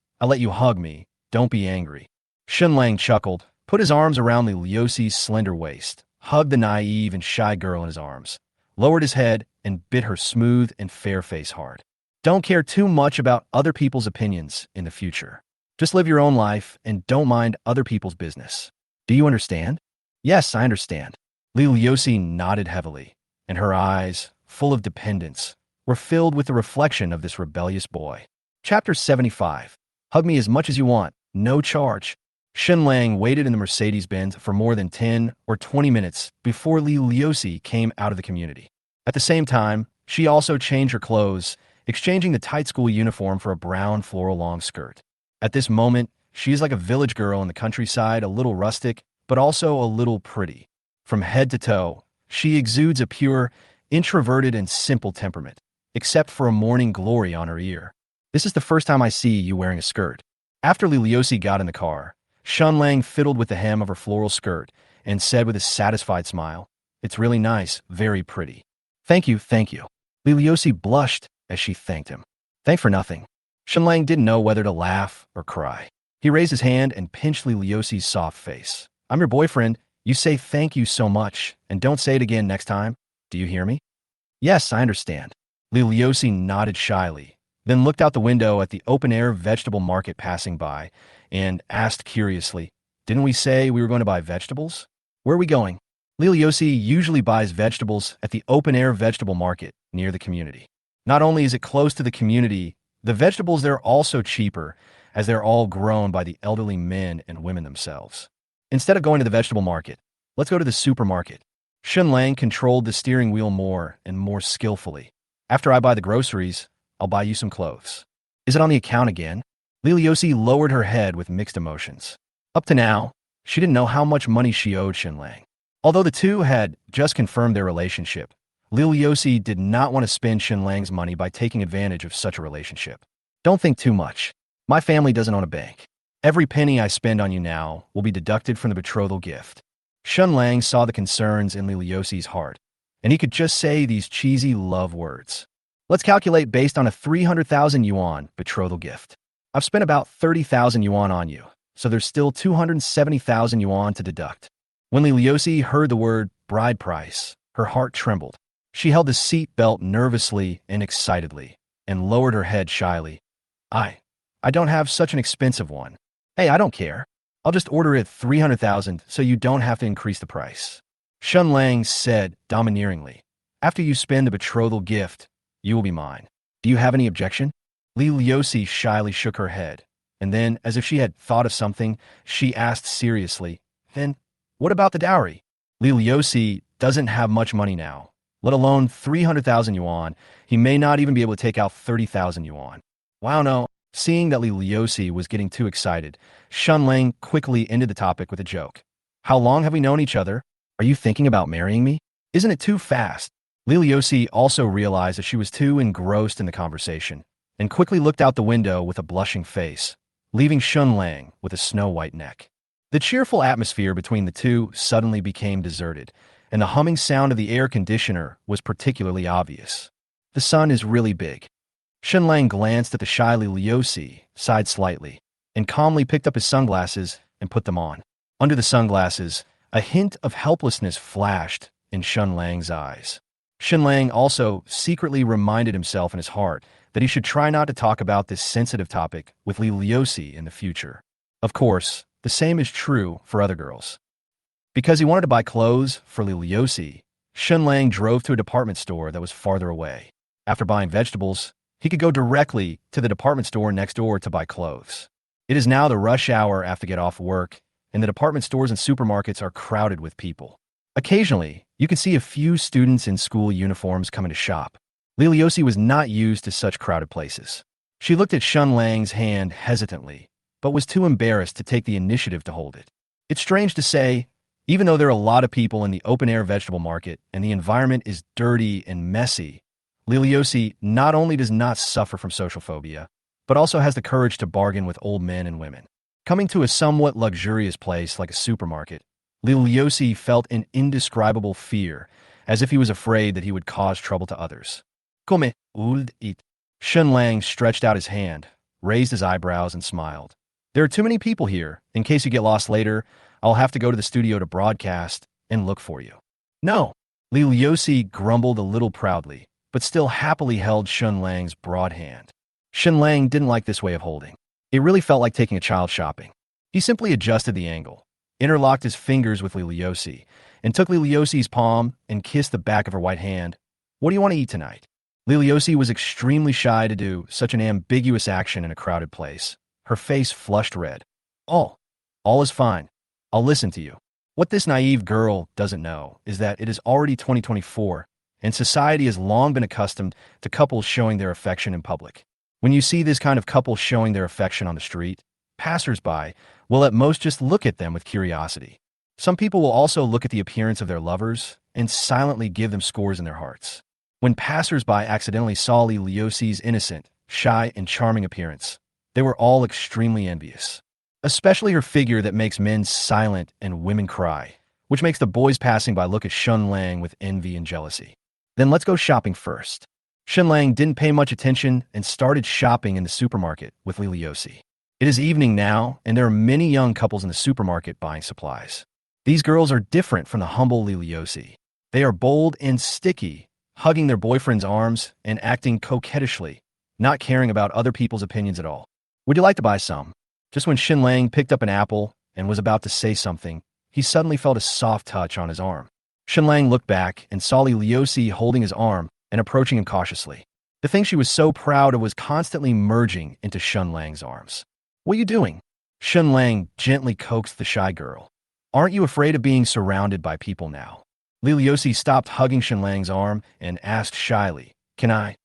Don't be angry. Shen Lang chuckled, put his arms around Li Liuxi's slender waist, hugged the naive and shy girl in his arms, lowered his head, and bit her smooth and fair face hard. Don't care too much about other people's opinions in the future. Just live your own life and don't mind other people's business. Do you understand? Yes, I understand. Li Liuxi nodded heavily, and her eyes, full of dependence, were filled with the reflection of this rebellious boy. Chapter 75. Hug me as much as you want, no charge. Shen Lang waited in the Mercedes-Benz for more than 10 or 20 minutes before Li Liuxi came out of the community. At the same time, she also changed her clothes, exchanging the tight school uniform for a brown floral long skirt. At this moment, she is like a village girl in the countryside, a little rustic, but also a little pretty. From head to toe, she exudes a pure, introverted and simple temperament, except for a morning glory on her ear. This is the first time I see you wearing a skirt. After Li Liuxi got in the car, Shen Lang fiddled with the hem of her floral skirt and said with a satisfied smile, It's really nice, very pretty. Thank you. Li Liuxi blushed as she thanked him. Thank for nothing. Shen Lang didn't know whether to laugh or cry. He raised his hand and pinched Li Liuxi's soft face. I'm your boyfriend. You say thank you so much, and don't say it again next time. Do you hear me? Yes, I understand. Li Liuxi nodded shyly, then looked out the window at the open-air vegetable market passing by and asked curiously, Didn't we say we were going to buy vegetables? Where are we going? Li Liuxi usually buys vegetables at the open-air vegetable market near the community. Not only is it close to the community, the vegetables there are also cheaper, as they're all grown by the elderly men and women themselves. Instead of going to the vegetable market, let's go to the supermarket. Shen Lang controlled the steering wheel more and more skillfully. After I buy the groceries, I'll buy you some clothes. Is it on the account again? Li Liuxi lowered her head with mixed emotions. Up to now, she didn't know how much money she owed Shen Lang. Although the two had just confirmed their relationship, Lil Yossi did not want to spend Shen Lang's money by taking advantage of such a relationship. Don't think too much. My family doesn't own a bank. Every penny I spend on you now will be deducted from the betrothal gift. Shen Lang saw the concerns in Lil Yossi's heart, and he could just say these cheesy love words. Let's calculate based on a 300,000 yuan betrothal gift. I've spent about 30,000 yuan on you, so there's still 270,000 yuan to deduct. When Lil Yossi heard the word bride price, her heart trembled. She held the seat belt nervously and excitedly, and lowered her head shyly. I don't have such an expensive one. Hey, I don't care. I'll just order it 300,000 so you don't have to increase the price. Shen Lang said domineeringly. After you spend the betrothal gift, you will be mine. Do you have any objection? Lil Yossi shyly shook her head, and then, as if she had thought of something, she asked seriously, Then, what about the dowry? Lil Yossi doesn't have much money now, let alone 300,000 yuan. He may not even be able to take out 30,000 yuan. Wow, no. Seeing that Lil Yossi was getting too excited, Shen Lang quickly ended the topic with a joke. How long have we known each other? Are you thinking about marrying me? Isn't it too fast? Lil Yossi also realized that she was too engrossed in the conversation, and quickly looked out the window with a blushing face, leaving Shen Lang with a snow-white neck. The cheerful atmosphere between the two suddenly became deserted, and the humming sound of the air conditioner was particularly obvious. The sun is really big. Shen Lang glanced at the shy Lil Yossi, sighed slightly, and calmly picked up his sunglasses and put them on. Under the sunglasses, a hint of helplessness flashed in Shen Lang's eyes. Shen Lang also secretly reminded himself in his heart that he should try not to talk about this sensitive topic with Lil Yossi in the future. Of course, the same is true for other girls. Because he wanted to buy clothes for Lil Yossi, Shen Lang drove to a department store that was farther away. After buying vegetables, he could go directly to the department store next door to buy clothes. It is now the rush hour after get off work, and the department stores and supermarkets are crowded with people. Occasionally, you can see a few students in school uniforms coming to shop. Lil Yossi was not used to such crowded places. She looked at Shen Lang's hand hesitantly, but was too embarrassed to take the initiative to hold it. It's strange to say, even though there are a lot of people in the open-air vegetable market and the environment is dirty and messy, Lil Yossi not only does not suffer from social phobia, but also has the courage to bargain with old men and women. Coming to a somewhat luxurious place like a supermarket, Lil Yossi felt an indescribable fear, as if he was afraid that he would cause trouble to others. Come old it. Shen Lang stretched out his hand, raised his eyebrows, and smiled. There are too many people here. In case you get lost later, I'll have to go to the studio to broadcast and look for you. No. Lil Yossi grumbled a little proudly, but still happily held Shen Lang's broad hand. Shen Lang didn't like this way of holding. It really felt like taking a child shopping. He simply adjusted the angle, interlocked his fingers with Lil Yossi, and took Lil Yossi's palm and kissed the back of her white hand. What do you want to eat tonight? Lil Yossi was extremely shy to do such an ambiguous action in a crowded place. Her face flushed red. All is fine. I'll listen to you. What this naive girl doesn't know is that it is already 2024, and society has long been accustomed to couples showing their affection in public. When you see this kind of couple showing their affection on the street, passers-by will at most just look at them with curiosity. Some people will also look at the appearance of their lovers and silently give them scores in their hearts. When passers-by accidentally saw Lil Yossi's innocent, shy, and charming appearance, they were all extremely envious. Especially her figure that makes men silent and women cry, which makes the boys passing by look at Shen Lang with envy and jealousy. Then let's go shopping first. Shen Lang didn't pay much attention and started shopping in the supermarket with Lil Yossi. It is evening now, and there are many young couples in the supermarket buying supplies. These girls are different from the humble Lil Yossi. They are bold and sticky, hugging their boyfriend's arms and acting coquettishly, not caring about other people's opinions at all. Would you like to buy some? Just when Shen Lang picked up an apple and was about to say something, he suddenly felt a soft touch on his arm. Shen Lang looked back and saw Lil Yossi holding his arm and approaching him cautiously. The thing she was so proud of was constantly merging into Shen Lang's arms. What are you doing? Shen Lang gently coaxed the shy girl. Aren't you afraid of being surrounded by people now? Lil Yossi stopped hugging Shen Lang's arm and asked shyly, Can I?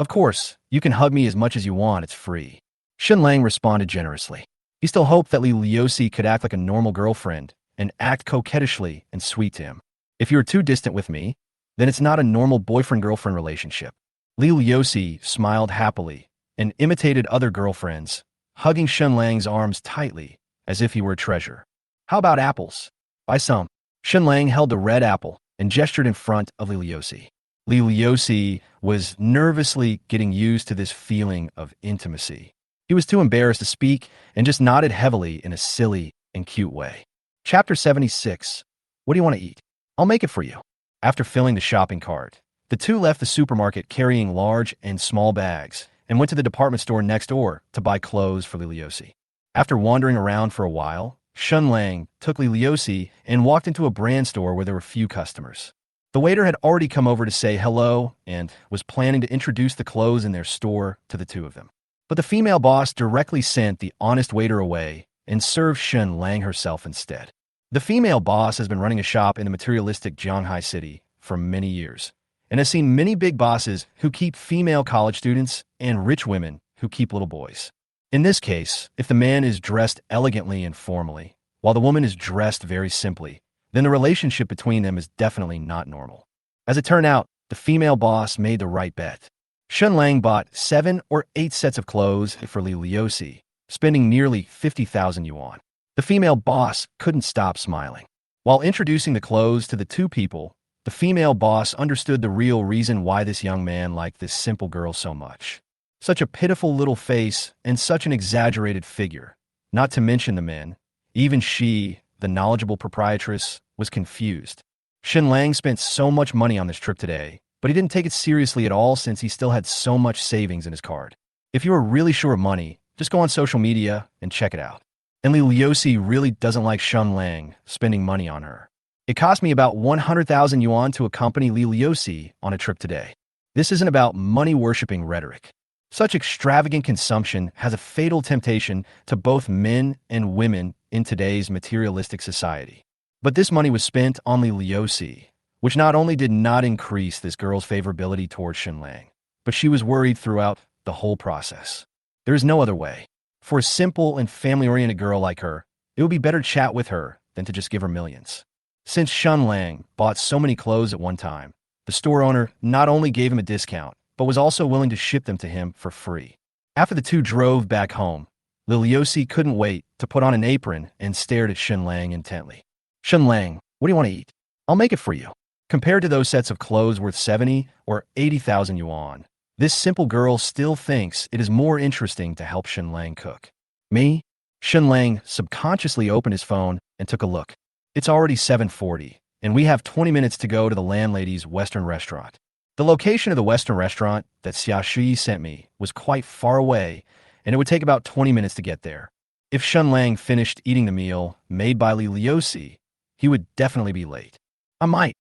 Of course, you can hug me as much as you want, it's free. Shen Lang responded generously. He still hoped that Lil Yossi could act like a normal girlfriend and act coquettishly and sweet to him. If you are too distant with me, then it's not a normal boyfriend-girlfriend relationship. Li Liusi smiled happily and imitated other girlfriends, hugging Shen Lang's arms tightly as if he were a treasure. How about apples? Buy some. Shen Lang held a red apple and gestured in front of Li Liusi. Li Liusi was nervously getting used to this feeling of intimacy. He was too embarrassed to speak and just nodded heavily in a silly and cute way. Chapter 76. What do you want to eat? I'll make it for you. After filling the shopping cart, the two left the supermarket carrying large and small bags and went to the department store next door to buy clothes for Li Liusi. After wandering around for a while, Shen Lang took Li Liusi and walked into a brand store where there were few customers. The waiter had already come over to say hello and was planning to introduce the clothes in their store to the two of them. But the female boss directly sent the honest waiter away and served Shen Lang herself instead. The female boss has been running a shop in the materialistic Jianghai city for many years and has seen many big bosses who keep female college students and rich women who keep little boys. In this case, if the man is dressed elegantly and formally, while the woman is dressed very simply, then the relationship between them is definitely not normal. As it turned out, the female boss made the right bet. Shen Lang bought 7 or 8 sets of clothes for Li Liusi, spending nearly 50,000 yuan. The female boss couldn't stop smiling. While introducing the clothes to the two people, the female boss understood the real reason why this young man liked this simple girl so much. Such a pitiful little face and such an exaggerated figure. Not to mention the men. Even she, the knowledgeable proprietress, was confused. Shen Lang spent so much money on this trip today, but he didn't take it seriously at all since he still had so much savings in his card. If you are really short of money, just go on social media and check it out. And Li Liusi really doesn't like Shen Lang spending money on her. It cost me about 100,000 yuan to accompany Li Liusi on a trip today. This isn't about money-worshipping rhetoric. Such extravagant consumption has a fatal temptation to both men and women in today's materialistic society. But this money was spent on Li Liusi, which not only did not increase this girl's favorability towards Shen Lang, but she was worried throughout the whole process. There is no other way. For a simple and family-oriented girl like her, it would be better to chat with her than to just give her millions. Since Shen Lang bought so many clothes at one time, the store owner not only gave him a discount, but was also willing to ship them to him for free. After the two drove back home, Li Liusi couldn't wait to put on an apron and stared at Shen Lang intently. Shen Lang, what do you want to eat? I'll make it for you. Compared to those sets of clothes worth 70 or 80,000 yuan, this simple girl still thinks it is more interesting to help Shen Lang cook. Me? Shen Lang subconsciously opened his phone and took a look. It's already 7:40, and we have 20 minutes to go to the landlady's Western restaurant. The location of the Western restaurant that Xia Shui sent me was quite far away, and it would take about 20 minutes to get there. If Shen Lang finished eating the meal made by Li Liusi, he would definitely be late. I might.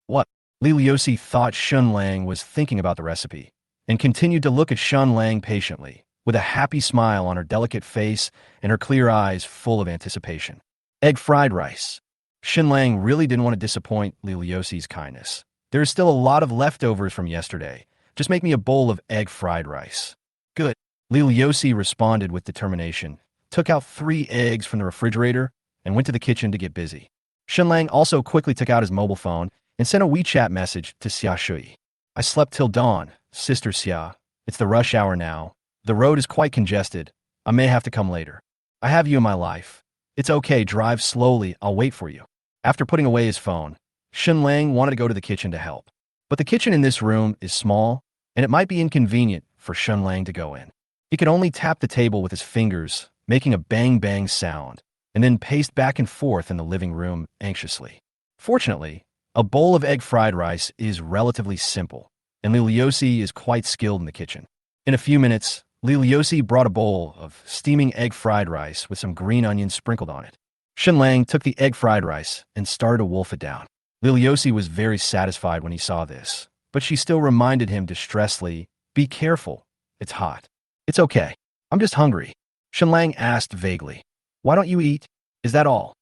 What? Li Liusi thought Shen Lang was thinking about the recipe, and continued to look at Shen Lang patiently, with a happy smile on her delicate face and her clear eyes full of anticipation. Egg fried rice. Shen Lang really didn't want to disappoint Li Liusi's kindness. There is still a lot of leftovers from yesterday. Just make me a bowl of egg fried rice. Good. Li Liusi responded with determination, took out 3 eggs from the refrigerator, and went to the kitchen to get busy. Shen Lang also quickly took out his mobile phone and sent a WeChat message to Xia Shui. I slept till dawn, Sister Xia. It's the rush hour now. The road is quite congested. I may have to come later. I have you in my life. It's okay, drive slowly, I'll wait for you. After putting away his phone, Shen Lang wanted to go to the kitchen to help. But the kitchen in this room is small, and it might be inconvenient for Shen Lang to go in. He could only tap the table with his fingers, making a bang-bang sound, and then paced back and forth in the living room anxiously. Fortunately, a bowl of egg fried rice is relatively simple, and Li Liusi is quite skilled in the kitchen. In a few minutes, Li Liusi brought a bowl of steaming egg fried rice with some green onions sprinkled on it. Shen Lang took the egg fried rice and started to wolf it down. Li Liusi was very satisfied when he saw this, but she still reminded him distressfully, be careful, it's hot. It's okay, I'm just hungry. Shen Lang asked vaguely, why don't you eat? Is that all?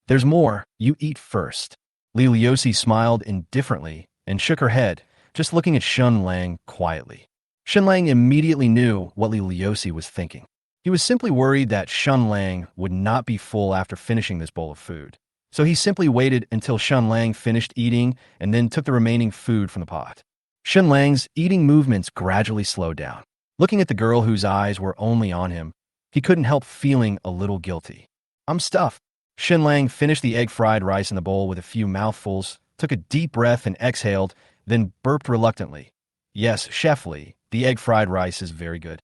There's more, you eat first. Li Liusi smiled indifferently and shook her head, just looking at Shen Lang quietly. Shen Lang immediately knew what Li Liusi was thinking. He was simply worried that Shen Lang would not be full after finishing this bowl of food. So he simply waited until Shen Lang finished eating and then took the remaining food from the pot. Shen Lang's eating movements gradually slowed down. Looking at the girl whose eyes were only on him, he couldn't help feeling a little guilty. I'm stuffed. Shen Lang finished the egg fried rice in the bowl with a few mouthfuls, took a deep breath and exhaled, then burped reluctantly. Yes, Chef Li, the egg fried rice is very good.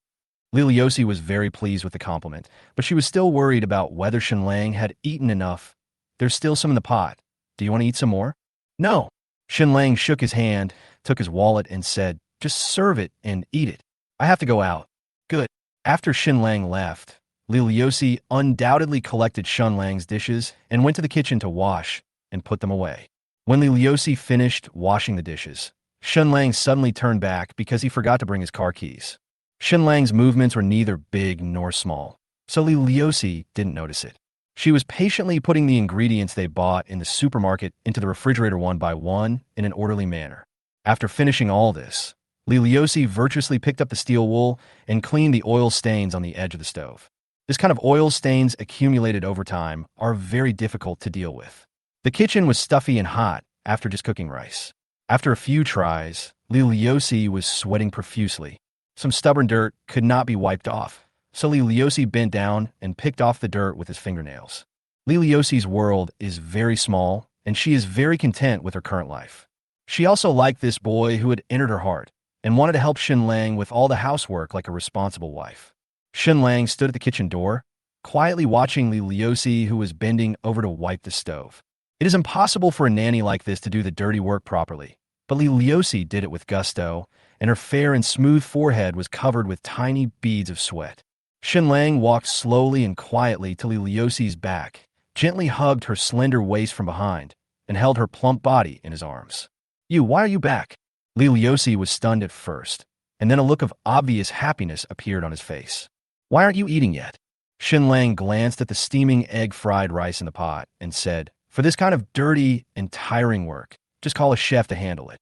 Lily Yossi was very pleased with the compliment, but she was still worried about whether Shen Lang had eaten enough. There's still some in the pot. Do you want to eat some more? No. Shen Lang shook his hand, took his wallet, and said, just serve it and eat it. I have to go out. Good. After Shen Lang left, Lily Yossi undoubtedly collected Shen Lang's dishes and went to the kitchen to wash and put them away. When Lily Yossi finished washing the dishes, Shen Lang suddenly turned back because he forgot to bring his car keys. Shen Lang's movements were neither big nor small, so Lily Yossi didn't notice it. She was patiently putting the ingredients they bought in the supermarket into the refrigerator one by one in an orderly manner. After finishing all this, Lily Yossi virtuously picked up the steel wool and cleaned the oil stains on the edge of the stove. This kind of oil stains accumulated over time are very difficult to deal with. The kitchen was stuffy and hot after just cooking rice. After a few tries, Lily Yossi was sweating profusely. Some stubborn dirt could not be wiped off, so Lily Yossi bent down and picked off the dirt with his fingernails. Lily Yossi's world is very small, and she is very content with her current life. She also liked this boy who had entered her heart and wanted to help Shen Lang with all the housework like a responsible wife. Shen Lang stood at the kitchen door, quietly watching Lily Yossi, who was bending over to wipe the stove. It is impossible for a nanny like this to do the dirty work properly, but Lily Yossi did it with gusto, and her fair and smooth forehead was covered with tiny beads of sweat. Shen Lang walked slowly and quietly to Lily Yossi's back, gently hugged her slender waist from behind, and held her plump body in his arms. Why are you back? Lily Yossi was stunned at first, and then a look of obvious happiness appeared on his face. Why aren't you eating yet? Shen Lang glanced at the steaming egg-fried rice in the pot and said, for this kind of dirty and tiring work, just call a chef to handle it.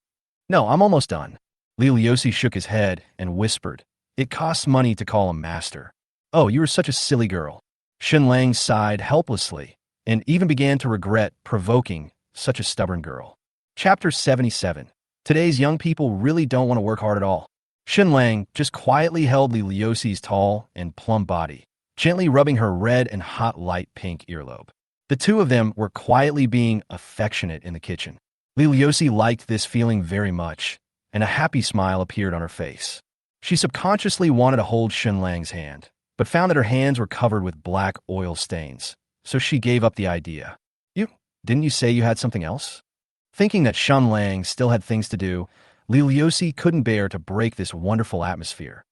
No, I'm almost done. Lily Yossi shook his head and whispered, it costs money to call a master. Oh, you are such a silly girl. Shen Lang sighed helplessly and even began to regret provoking such a stubborn girl. Chapter 77. Today's young people really don't want to work hard at all. Shen Lang just quietly held Lily Yossi's tall and plump body, gently rubbing her red and hot light pink earlobe. The two of them were quietly being affectionate in the kitchen. Lily Yossi liked this feeling very much, and a happy smile appeared on her face. She subconsciously wanted to hold Shen Lang's hand, but found that her hands were covered with black oil stains, so she gave up the idea. Didn't you say you had something else? Thinking that Shen Lang still had things to do, Lily Yossi couldn't bear to break this wonderful atmosphere.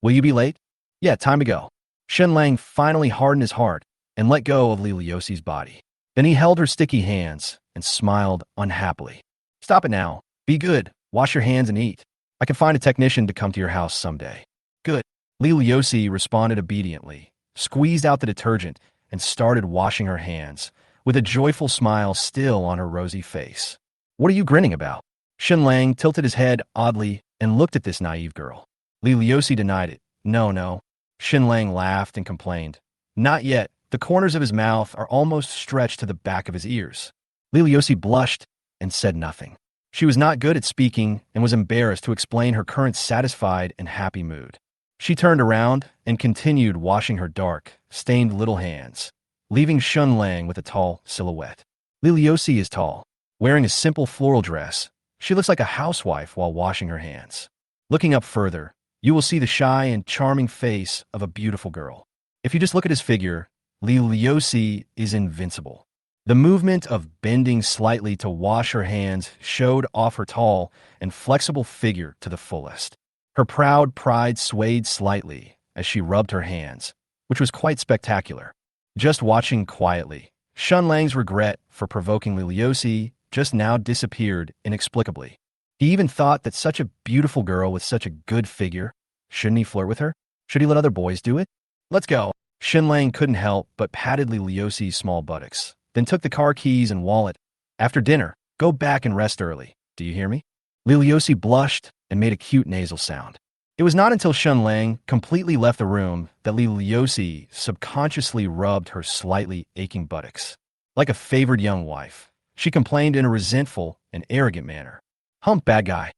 Will you be late? Yeah, time to go. Shen Lang finally hardened his heart and let go of Lily Yossi's body. Then he held her sticky hands and smiled unhappily. Stop it now. Be good. Wash your hands and eat. I can find a technician to come to your house someday. Good. Lily Yossi responded obediently, squeezed out the detergent, and started washing her hands, with a joyful smile still on her rosy face. What are you grinning about? Shen Lang tilted his head oddly and looked at this naive girl. Lily Yossi denied it. No. Shen Lang laughed and complained. Not yet. The corners of his mouth are almost stretched to the back of his ears. Lily Yossi blushed and said nothing. She was not good at speaking and was embarrassed to explain her current satisfied and happy mood. She turned around and continued washing her dark, stained little hands, leaving Shen Lang with a tall silhouette. Lily Yossi is tall. Wearing a simple floral dress, she looks like a housewife while washing her hands. Looking up further, you will see the shy and charming face of a beautiful girl. If you just look at his figure, Lily Yossi is invincible. The movement of bending slightly to wash her hands showed off her tall and flexible figure to the fullest. Her proud pride swayed slightly as she rubbed her hands, which was quite spectacular. Just watching quietly, Shen Lang's regret for provoking Lily Yossi just now disappeared inexplicably. He even thought that such a beautiful girl with such a good figure, shouldn't he flirt with her? Should he let other boys do it? Let's go. Shen Lang couldn't help but patted Lily Yossi's small buttocks, then took the car keys and wallet. After dinner, go back and rest early. Do you hear me? Lily Yossi blushed and made a cute nasal sound. It was not until Shen Lang completely left the room that Lily Yossi subconsciously rubbed her slightly aching buttocks. Like a favored young wife, she complained in a resentful and arrogant manner. Hump, bad guy.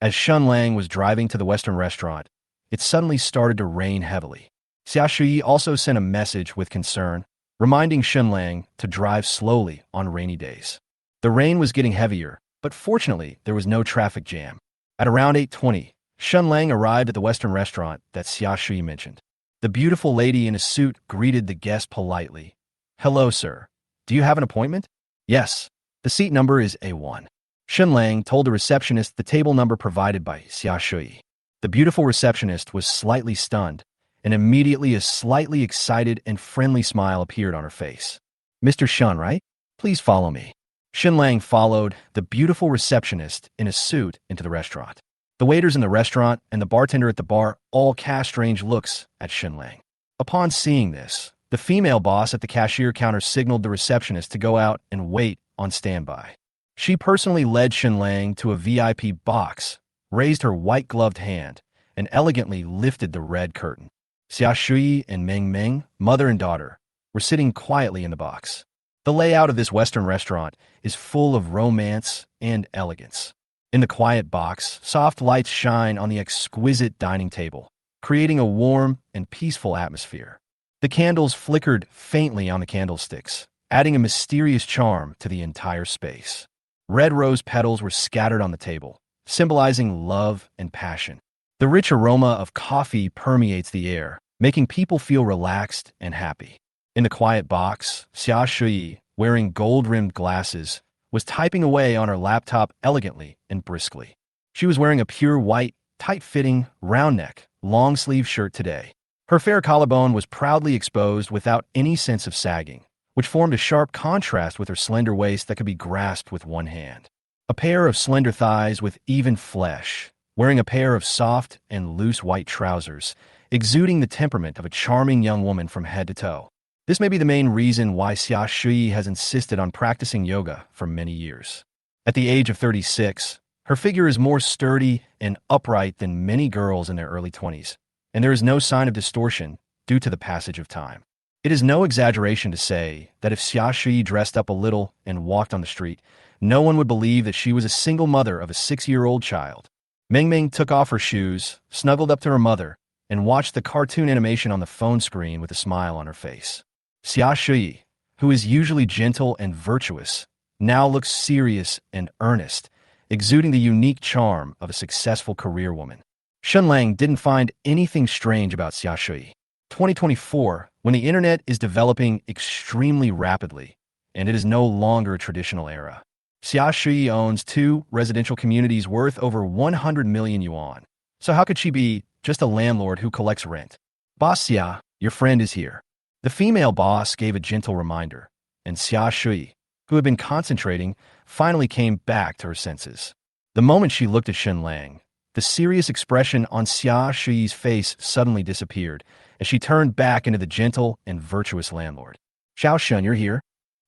As Shen Lang was driving to the Western restaurant, it suddenly started to rain heavily. Xia Shui also sent a message with concern, reminding Shen Lang to drive slowly on rainy days. The rain was getting heavier, but fortunately there was no traffic jam. At around 8:20, Shen Lang arrived at the Western restaurant that Xia Shui mentioned. The beautiful lady in a suit greeted the guest politely. "Hello, sir. Do you have an appointment?" "Yes. The seat number is A1. Shen Lang told the receptionist the table number provided by Xia Shui. The beautiful receptionist was slightly stunned, and immediately a slightly excited and friendly smile appeared on her face. "Mr. Shen, right? Please follow me." Shen Lang followed the beautiful receptionist in a suit into the restaurant. The waiters in the restaurant and the bartender at the bar all cast strange looks at Shen Lang. Upon seeing this, the female boss at the cashier counter signaled the receptionist to go out and wait on standby. She personally led Shen Lang to a VIP box, raised her white-gloved hand, and elegantly lifted the red curtain. Xia Shui and Meng Meng, mother and daughter, were sitting quietly in the box. The layout of this Western restaurant is full of romance and elegance. In the quiet box, soft lights shine on the exquisite dining table, creating a warm and peaceful atmosphere. The candles flickered faintly on the candlesticks, adding a mysterious charm to the entire space. Red rose petals were scattered on the table, symbolizing love and passion. The rich aroma of coffee permeates the air, making people feel relaxed and happy. In the quiet box, Xia Shui, wearing gold-rimmed glasses, was typing away on her laptop elegantly and briskly. She was wearing a pure white, tight-fitting, round-neck, long-sleeve shirt today. Her fair collarbone was proudly exposed without any sense of sagging, which formed a sharp contrast with her slender waist that could be grasped with one hand. A pair of slender thighs with even flesh, wearing a pair of soft and loose white trousers, exuding the temperament of a charming young woman from head to toe. This may be the main reason why Xia Shui has insisted on practicing yoga for many years. At the age of 36, her figure is more sturdy and upright than many girls in their early 20s, and there is no sign of distortion due to the passage of time. It is no exaggeration to say that if Xia Shui dressed up a little and walked on the street, no one would believe that she was a single mother of a 6-year-old child. Meng Meng took off her shoes, snuggled up to her mother, and watched the cartoon animation on the phone screen with a smile on her face. Xia Shui, who is usually gentle and virtuous, now looks serious and earnest, exuding the unique charm of a successful career woman. Shen Lang didn't find anything strange about Xia Shui. 2024, when the internet is developing extremely rapidly, and it is no longer a traditional era. Xia Shui owns 2 residential communities worth over 100 million yuan. So how could she be just a landlord who collects rent? "Boss Xia, your friend is here." The female boss gave a gentle reminder, and Xia Shui, who had been concentrating, finally came back to her senses. The moment she looked at Shen Lang, the serious expression on Xia Shui's face suddenly disappeared as she turned back into the gentle and virtuous landlord. "Xiao Shen, you're here?"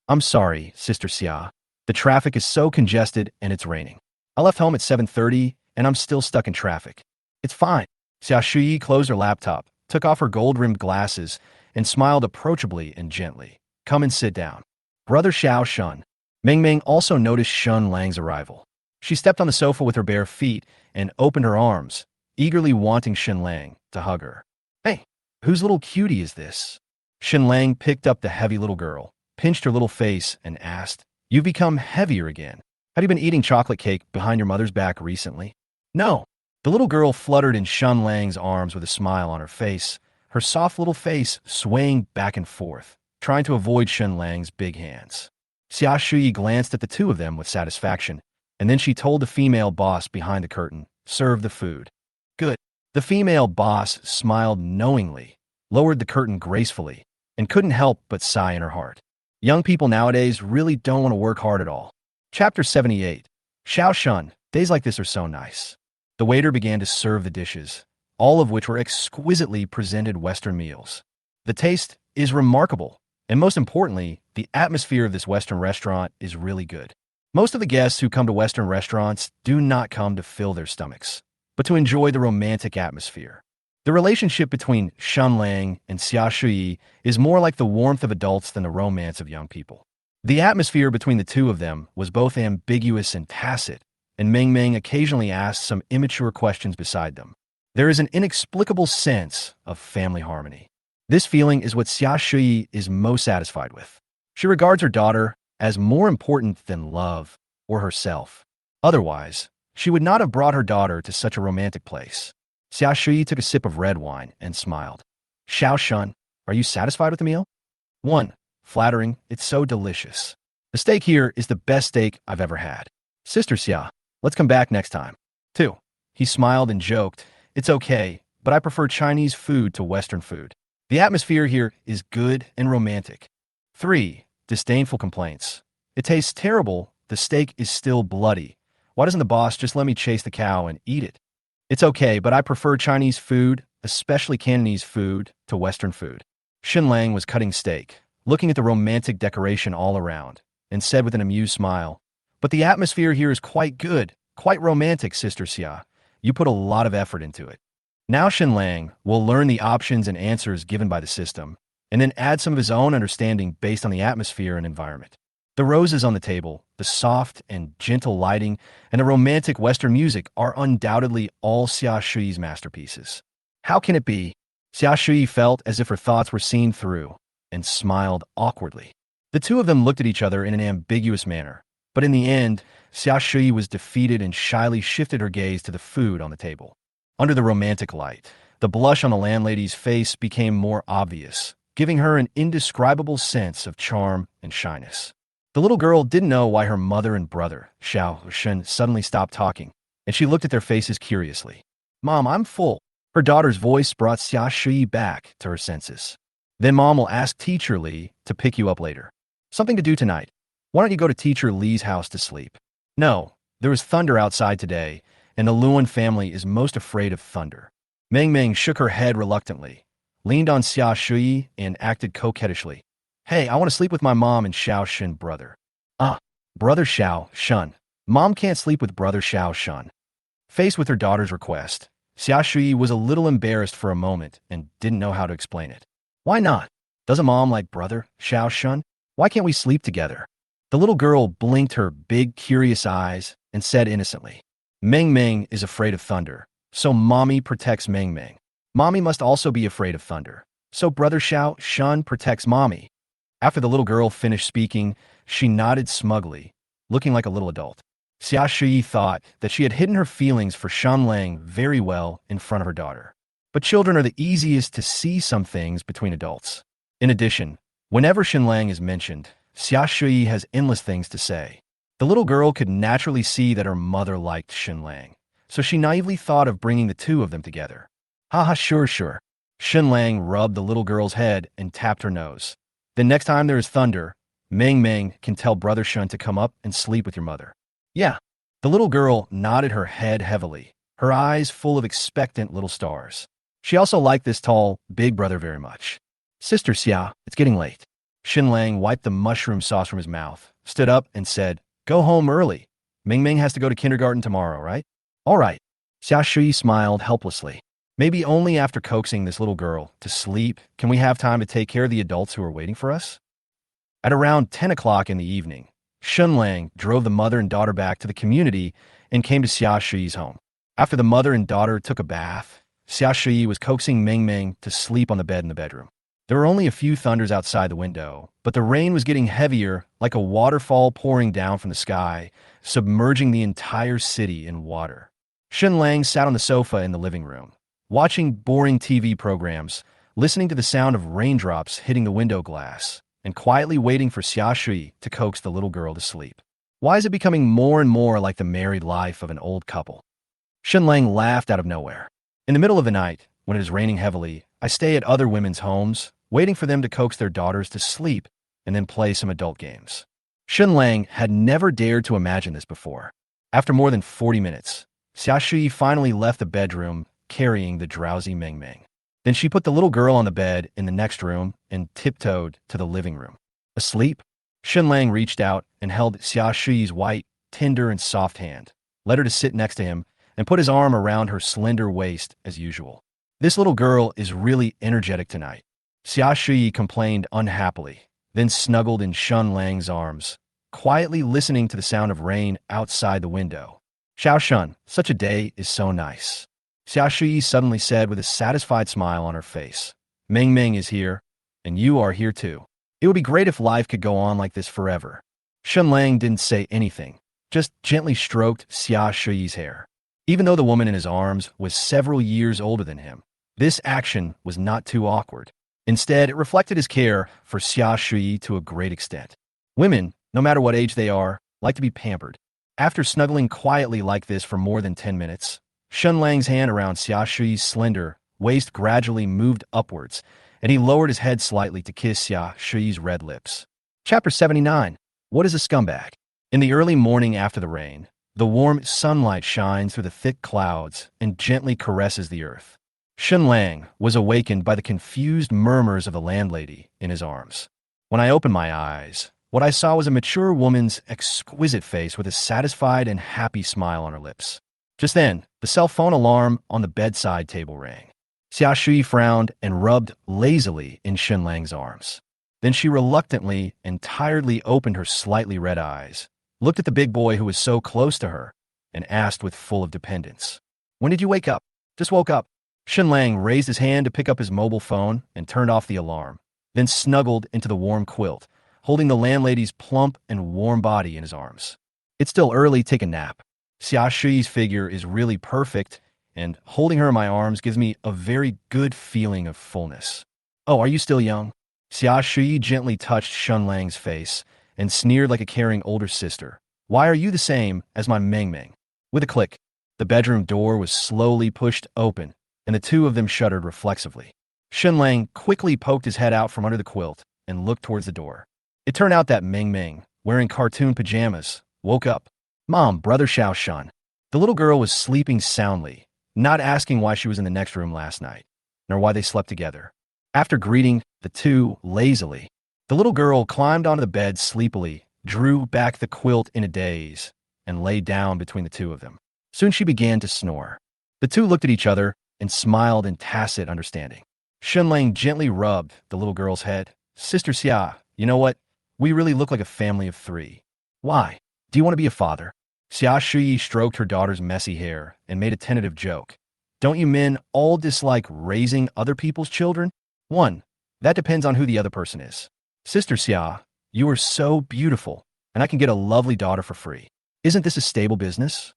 "I'm sorry, Sister Xia. The traffic is so congested and it's raining. I left home at 7:30 and I'm still stuck in traffic." "It's fine." Xia Shui closed her laptop, took off her gold-rimmed glasses, and smiled approachably and gently. "Come and sit down." "Brother Xiao Shen." Meng Meng also noticed Shen Lang's arrival. She stepped on the sofa with her bare feet and opened her arms, eagerly wanting Shen Lang to hug her. "Hey, whose little cutie is this?" Shen Lang picked up the heavy little girl, pinched her little face, and asked, "You've become heavier again. Have you been eating chocolate cake behind your mother's back recently?" "No." The little girl fluttered in Shen Lang's arms with a smile on her face, her soft little face swaying back and forth, trying to avoid Shen Lang's big hands. Xia Shui glanced at the two of them with satisfaction, and then she told the female boss behind the curtain, "Serve the food." "Good." The female boss smiled knowingly, lowered the curtain gracefully, and couldn't help but sigh in her heart. Young people nowadays really don't want to work hard at all. Chapter 78. Xiao Shen, days like this are so nice. The waiter began to serve the dishes, all of which were exquisitely presented Western meals. The taste is remarkable, and most importantly, the atmosphere of this Western restaurant is really good. Most of the guests who come to Western restaurants do not come to fill their stomachs, but to enjoy the romantic atmosphere. The relationship between Shen Lang and Xia Shui is more like the warmth of adults than the romance of young people. The atmosphere between the two of them was both ambiguous and tacit, and Meng Meng occasionally asked some immature questions beside them. There is an inexplicable sense of family harmony. This feeling is what Xia Shui is most satisfied with. She regards her daughter as more important than love or herself. Otherwise, she would not have brought her daughter to such a romantic place. Xia Shui took a sip of red wine and smiled. Xiao Shun, are you satisfied with the meal? 1. Flattering, it's so delicious. The steak here is the best steak I've ever had. Sister Xia, let's come back next time. 2. He smiled and joked, it's okay, but I prefer Chinese food to Western food. The atmosphere here is good and romantic. 3. Disdainful complaints. It tastes terrible, the steak is still bloody. Why doesn't the boss just let me chase the cow and eat it? It's okay, but I prefer Chinese food, especially Cantonese food, to Western food. Shen Lang was cutting steak, looking at the romantic decoration all around, and said with an amused smile, but the atmosphere here is quite good, quite romantic, Sister Xia. You put a lot of effort into it. Now Shen Lang will learn the options and answers given by the system, and then add some of his own understanding based on the atmosphere and environment. The roses on the table, the soft and gentle lighting, and the romantic Western music are undoubtedly all Xia Shui's masterpieces. How can it be? Xia Shui felt as if her thoughts were seen through, and smiled awkwardly. The two of them looked at each other in an ambiguous manner, but in the end, Xia Shui was defeated and shyly shifted her gaze to the food on the table. Under the romantic light, the blush on the landlady's face became more obvious, giving her an indescribable sense of charm and shyness. The little girl didn't know why her mother and brother, Xiao Shen, suddenly stopped talking, and she looked at their faces curiously. Mom, I'm full. Her daughter's voice brought Xia Shui back to her senses. Then Mom will ask Teacher Li to pick you up later. Something to do tonight. Why don't you go to Teacher Li's house to sleep? No, there was thunder outside today, and the Luan family is most afraid of thunder. Meng Meng shook her head reluctantly, leaned on Xia Shui, and acted coquettishly. Hey, I want to sleep with my mom and Xiao Shen brother. Ah, brother Xiao Shun. Mom can't sleep with brother Xiao Shun. Faced with her daughter's request, Xia Shui was a little embarrassed for a moment and didn't know how to explain it. Why not? Doesn't mom like brother Xiao Shun? Why can't we sleep together? The little girl blinked her big, curious eyes and said innocently, Meng Meng is afraid of thunder, so mommy protects Meng Meng. Mommy must also be afraid of thunder, so brother Xiao Shun protects mommy. After the little girl finished speaking, she nodded smugly, looking like a little adult. Xia Shui thought that she had hidden her feelings for Shen Lang very well in front of her daughter. But children are the easiest to see some things between adults. In addition, whenever Shen Lang is mentioned, Xia Shui has endless things to say. The little girl could naturally see that her mother liked Shen Lang, so she naively thought of bringing the two of them together. Haha, sure. Shen Lang rubbed the little girl's head and tapped her nose. Then next time there is thunder, Meng Meng can tell brother Shun to come up and sleep with your mother. Yeah. The little girl nodded her head heavily, her eyes full of expectant little stars. She also liked this tall, big brother very much. Sister Xia, it's getting late. Shen Lang wiped the mushroom sauce from his mouth, stood up, and said, Go home early. Meng Meng has to go to kindergarten tomorrow, right? All right. Xia Shui smiled helplessly. Maybe only after coaxing this little girl to sleep can we have time to take care of the adults who are waiting for us? At around 10 o'clock in the evening, Shen Lang drove the mother and daughter back to the community and came to Xia Shui's home. After the mother and daughter took a bath, Xia Shui was coaxing Meng Meng to sleep on the bed in the bedroom. There were only a few thunders outside the window, but the rain was getting heavier, like a waterfall pouring down from the sky, submerging the entire city in water. Shen Lang sat on the sofa in the living room, watching boring TV programs, listening to the sound of raindrops hitting the window glass, and quietly waiting for Xia Shui to coax the little girl to sleep. Why is it becoming more and more like the married life of an old couple? Shen Lang laughed out of nowhere. In the middle of the night, when it is raining heavily, I stay at other women's homes, waiting for them to coax their daughters to sleep and then play some adult games. Shen Lang had never dared to imagine this before. After more than 40 minutes, Xia Shui finally left the bedroom carrying the drowsy Meng Meng. Then she put the little girl on the bed in the next room and tiptoed to the living room. Asleep? Shen Lang reached out and held Xia Shui's white, tender, and soft hand, led her to sit next to him, and put his arm around her slender waist as usual. This little girl is really energetic tonight. Xia Shui complained unhappily, then snuggled in Shen Lang's arms, quietly listening to the sound of rain outside the window. Xiao Shun, such a day is so nice. Xia Shuyi suddenly said with a satisfied smile on her face. Ming Ming is here, and you are here too. It would be great if life could go on like this forever. Shen Lang didn't say anything, just gently stroked Xia Shuyi's hair. Even though the woman in his arms was several years older than him, this action was not too awkward. Instead, it reflected his care for Xia Shuyi to a great extent. Women, no matter what age they are, like to be pampered. After snuggling quietly like this for more than 10 minutes, Shen Lang's hand around Xia Shuyi's slender waist gradually moved upwards, and he lowered his head slightly to kiss Xia Shuyi's red lips. Chapter 79. What is a scumbag? In the early morning after the rain, the warm sunlight shines through the thick clouds and gently caresses the earth. Shen Lang was awakened by the confused murmurs of the landlady in his arms. When I opened my eyes, what I saw was a mature woman's exquisite face with a satisfied and happy smile on her lips. Just then, the cell phone alarm on the bedside table rang. Xia Shui frowned and rubbed lazily in Shen Lang's arms. Then she reluctantly and tiredly opened her slightly red eyes, looked at the big boy who was so close to her, and asked with full of dependence, "When did you wake up?" "Just woke up." Shen Lang raised his hand to pick up his mobile phone and turned off the alarm, then snuggled into the warm quilt, holding the landlady's plump and warm body in his arms. "It's still early, take a nap. Xia Shui's figure is really perfect, and holding her in my arms gives me a very good feeling of fullness." "Oh, are you still young?" Xia Shui gently touched Shen Lang's face and sneered like a caring older sister. "Why are you the same as my Meng Meng?" With a click, the bedroom door was slowly pushed open, and the two of them shuddered reflexively. Shen Lang quickly poked his head out from under the quilt and looked towards the door. It turned out that Meng Meng, wearing cartoon pajamas, woke up. "Mom, brother Xiao Shun." The little girl was sleeping soundly, not asking why she was in the next room last night, nor why they slept together. After greeting the two lazily, the little girl climbed onto the bed sleepily, drew back the quilt in a daze, and lay down between the two of them. Soon she began to snore. The two looked at each other and smiled in tacit understanding. Shen Lang gently rubbed the little girl's head. "Sister Xia, you know what? We really look like a family of three. Why? Do you want to be a father?" Xia Shui stroked her daughter's messy hair and made a tentative joke. "Don't you men all dislike raising other people's children?" "1. That depends on who the other person is. Sister Xia, you are so beautiful, and I can get a lovely daughter for free. Isn't this a stable business?"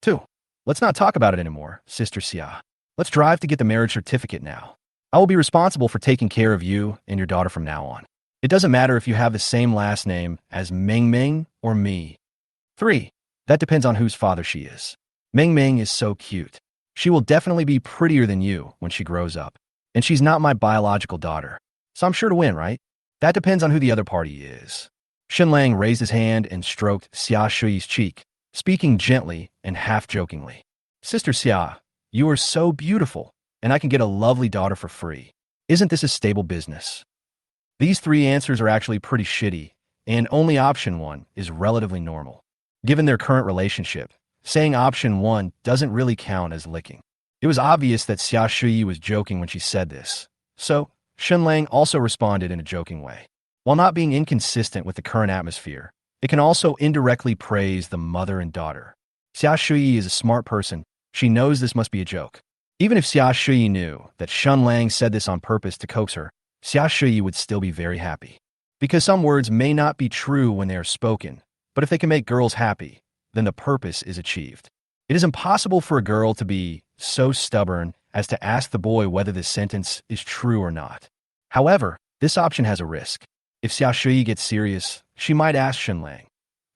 2. Let's not talk about it anymore, Sister Xia. Let's drive to get the marriage certificate now. I will be responsible for taking care of you and your daughter from now on. It doesn't matter if you have the same last name as Meng Meng or me. 3. That depends on whose father she is. Meng Meng is so cute. She will definitely be prettier than you when she grows up. And she's not my biological daughter. So I'm sure to win, right? That depends on who the other party is. Shen Lang raised his hand and stroked Xia Shui's cheek, speaking gently and half-jokingly. "Sister Xia, you are so beautiful, and I can get a lovely daughter for free. Isn't this a stable business?" These three answers are actually pretty shitty, and only option 1 is relatively normal. Given their current relationship, saying option 1 doesn't really count as licking. It was obvious that Xia Shui was joking when she said this, so Shen Lang also responded in a joking way. While not being inconsistent with the current atmosphere, it can also indirectly praise the mother and daughter. Xia Shui is a smart person. She knows this must be a joke. Even if Xia Shui knew that Shen Lang said this on purpose to coax her, Xia Shui would still be very happy. Because some words may not be true when they are spoken, but if they can make girls happy, then the purpose is achieved. It is impossible for a girl to be so stubborn as to ask the boy whether this sentence is true or not. However, this option has a risk. If Xia Shui gets serious, she might ask Shen Lang,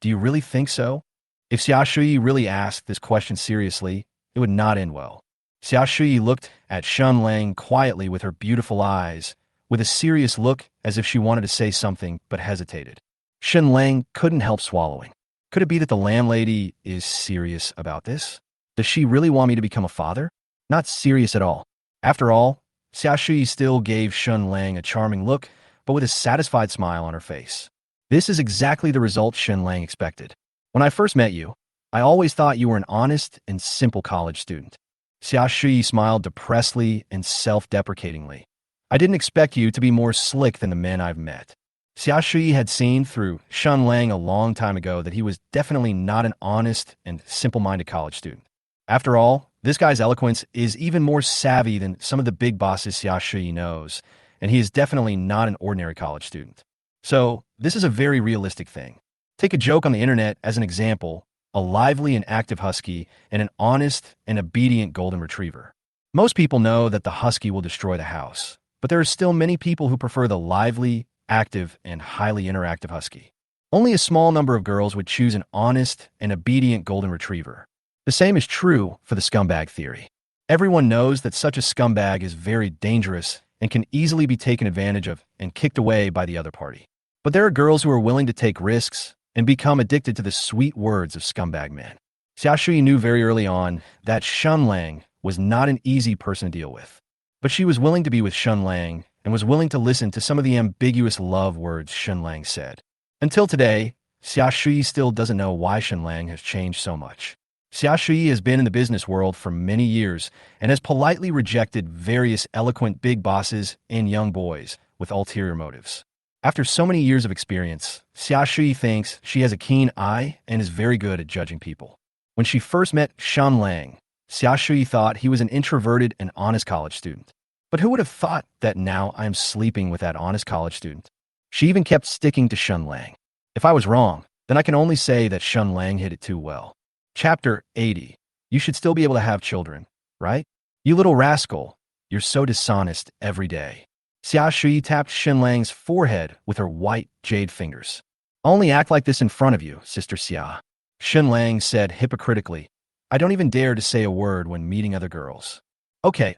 "Do you really think so?" If Xia Shui really asked this question seriously, it would not end well. Xia Shui looked at Shen Lang quietly with her beautiful eyes, with a serious look as if she wanted to say something but hesitated. Shen Lang couldn't help swallowing. Could it be that the landlady is serious about this? Does she really want me to become a father? Not serious at all. After all, Xia Shui still gave Shen Lang a charming look, but with a satisfied smile on her face. This is exactly the result Shen Lang expected. "When I first met you, I always thought you were an honest and simple college student." Xia Shui smiled depressedly and self-deprecatingly. "I didn't expect you to be more slick than the men I've met." Xia Shui had seen through Shen Lang a long time ago that he was definitely not an honest and simple-minded college student. After all, this guy's eloquence is even more savvy than some of the big bosses Xia Shui knows, and he is definitely not an ordinary college student. So, this is a very realistic thing. Take a joke on the internet as an example, a lively and active husky and an honest and obedient golden retriever. Most people know that the husky will destroy the house, but there are still many people who prefer the lively, active, and highly interactive husky. Only a small number of girls would choose an honest and obedient golden retriever. The same is true for the scumbag theory. Everyone knows that such a scumbag is very dangerous and can easily be taken advantage of and kicked away by the other party. But there are girls who are willing to take risks and become addicted to the sweet words of scumbag men. Xia Shui knew very early on that Shen Lang was not an easy person to deal with. But she was willing to be with Shen Lang and was willing to listen to some of the ambiguous love words Shen Lang said. Until today, Xia Shui still doesn't know why Shen Lang has changed so much. Xia Shui has been in the business world for many years and has politely rejected various eloquent big bosses and young boys with ulterior motives. After so many years of experience, Xia Shui thinks she has a keen eye and is very good at judging people. When she first met Shen Lang, Xia Shui thought he was an introverted and honest college student. But who would have thought that now I am sleeping with that honest college student? She even kept sticking to Shen Lang. If I was wrong, then I can only say that Shen Lang hit it too well. Chapter 80. You should still be able to have children, right? You little rascal. You're so dishonest every day. Xia Shui tapped Shen Lang's forehead with her white jade fingers. Only act like this in front of you, Sister Xia. Shen Lang said hypocritically, I don't even dare to say a word when meeting other girls. Okay.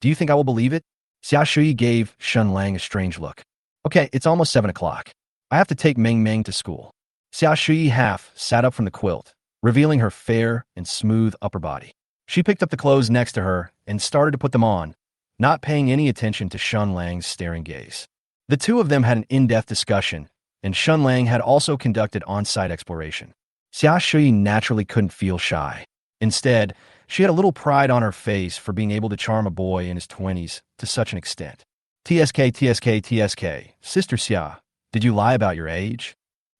Do you think I will believe it? Xia Shui gave Shen Lang a strange look. Okay, it's almost 7 o'clock. I have to take Meng Meng to school. Xia Shui half sat up from the quilt, revealing her fair and smooth upper body. She picked up the clothes next to her and started to put them on, not paying any attention to Shen Lang's staring gaze. The two of them had an in-depth discussion, and Shen Lang had also conducted on-site exploration. Xia Shui naturally couldn't feel shy. Instead, she had a little pride on her face for being able to charm a boy in his 20s to such an extent. TSK, Sister Xia, did you lie about your age?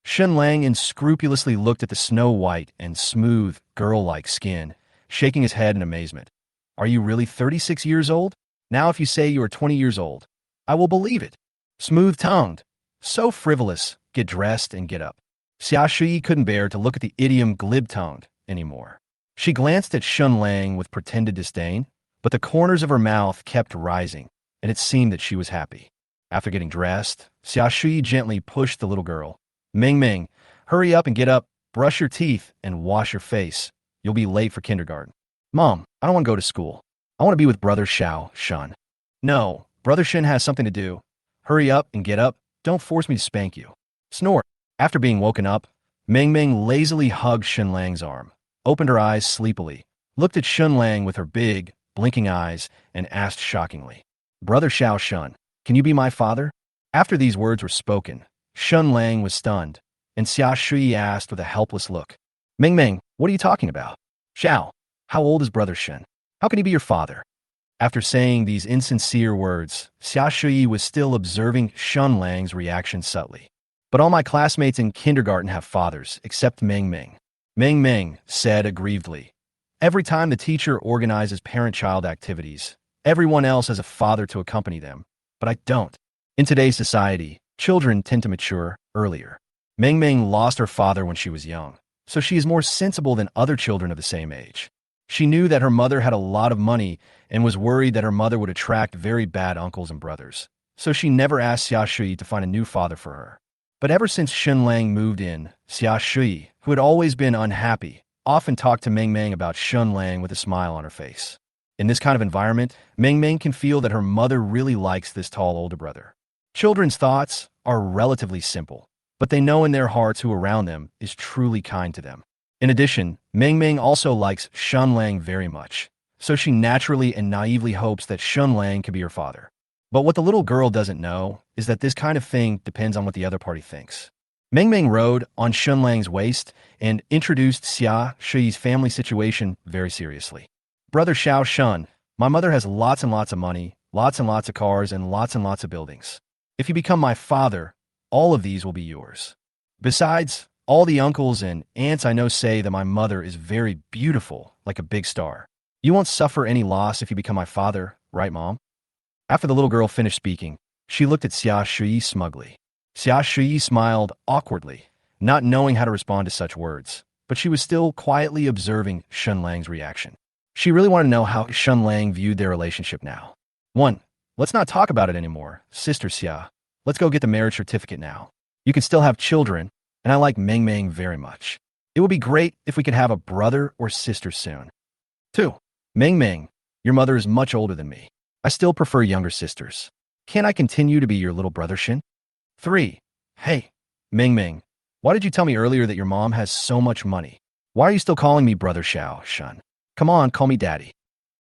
Shen Lang unscrupulously looked at the snow-white and smooth, girl-like skin, shaking his head in amazement. Are you really 36 years old? Now if you say you are 20 years old, I will believe it. Smooth-tongued. So frivolous. Get dressed and get up. Xia Shui couldn't bear to look at the idiom glib-tongued anymore. She glanced at Shen Lang with pretended disdain, but the corners of her mouth kept rising, and it seemed that she was happy. After getting dressed, Xia Shui gently pushed the little girl. Meng Meng, hurry up and get up, brush your teeth, and wash your face. You'll be late for kindergarten. Mom, I don't want to go to school. I want to be with Brother Shen. No, Brother Shen has something to do. Hurry up and get up. Don't force me to spank you. Snort. After being woken up, Meng Meng lazily hugged Shen Lang's arm, opened her eyes sleepily, looked at Shen Lang with her big, blinking eyes, and asked shockingly, Brother Shen, can you be my father? After these words were spoken, Shen Lang was stunned, and Xia Shui asked with a helpless look, Meng Meng, what are you talking about? Xiao, how old is Brother Shen? How can he be your father? After saying these insincere words, Xia Shui was still observing Shen Lang's reaction subtly. But all my classmates in kindergarten have fathers, except Meng Meng. Meng Meng said aggrievedly, every time the teacher organizes parent-child activities, everyone else has a father to accompany them, but I don't. In today's society, children tend to mature earlier. Meng Meng lost her father when she was young, so she is more sensible than other children of the same age. She knew that her mother had a lot of money and was worried that her mother would attract very bad uncles and brothers, so she never asked Xia Shui to find a new father for her. But ever since Shen Lang moved in, Xia Shui, who had always been unhappy, often talked to Meng Meng about Shen Lang with a smile on her face. In this kind of environment, Meng Meng can feel that her mother really likes this tall older brother. Children's thoughts are relatively simple, but they know in their hearts who around them is truly kind to them. In addition, Meng Meng also likes Shen Lang very much, so she naturally and naively hopes that Shen Lang can be her father. But what the little girl doesn't know is that this kind of thing depends on what the other party thinks. Meng Meng rode on Shen Lang's waist and introduced Xia Shui's family situation very seriously. Brother Shen, my mother has lots and lots of money, lots and lots of cars, and lots of buildings. If you become my father, all of these will be yours. Besides, all the uncles and aunts I know say that my mother is very beautiful, like a big star. You won't suffer any loss if you become my father, right, Mom? After the little girl finished speaking, she looked at Xia Shui smugly. Xia Shui smiled awkwardly, not knowing how to respond to such words, but she was still quietly observing Shen Lang's reaction. She really wanted to know how Shen Lang viewed their relationship now. 1. Let's not talk about it anymore, Sister Xia. Let's go get the marriage certificate now. You can still have children, and I like Meng Meng very much. It would be great if we could have a brother or sister soon. 2. Meng Meng, your mother is much older than me. I still prefer younger sisters. Can I continue to be your little brother, Shin? 3. Hey, Meng Meng, why did you tell me earlier that your mom has so much money? Why are you still calling me Brother Xiao, Shun? Come on, call me Daddy.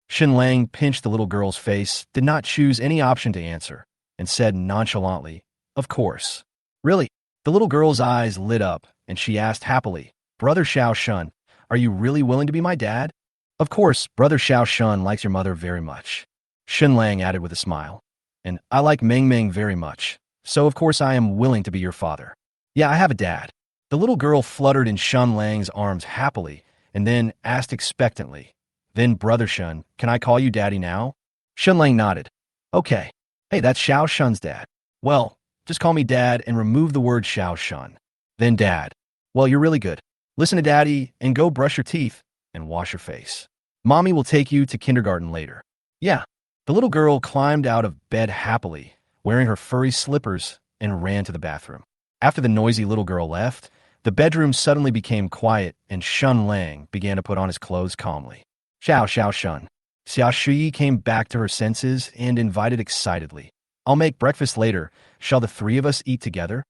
Shen Lang pinched the little girl's face, did not choose any option to answer, and said nonchalantly, Of course. Really? The little girl's eyes lit up, and she asked happily, Brother Xiao Shun, are you really willing to be my dad? Of course, Brother Xiao Shun likes your mother very much. Shen Lang added with a smile. And I like Meng Meng very much, so of course I am willing to be your father. Yeah, I have a dad. The little girl fluttered in Shen Lang's arms happily, and then asked expectantly, Then, Brother Shun, can I call you Daddy now? Shen Lang nodded. Okay. Hey, that's Xiao Shun's dad. Well, just call me Dad and remove the word Xiao Shun. Then Dad. Well, you're really good. Listen to Daddy and go brush your teeth and wash your face. Mommy will take you to kindergarten later. Yeah. The little girl climbed out of bed happily, wearing her furry slippers, and ran to the bathroom. After the noisy little girl left, the bedroom suddenly became quiet and Shen Lang began to put on his clothes calmly. Xiao Xiao Shun. Xia Shui came back to her senses and invited excitedly. I'll make breakfast later. Shall the three of us eat together?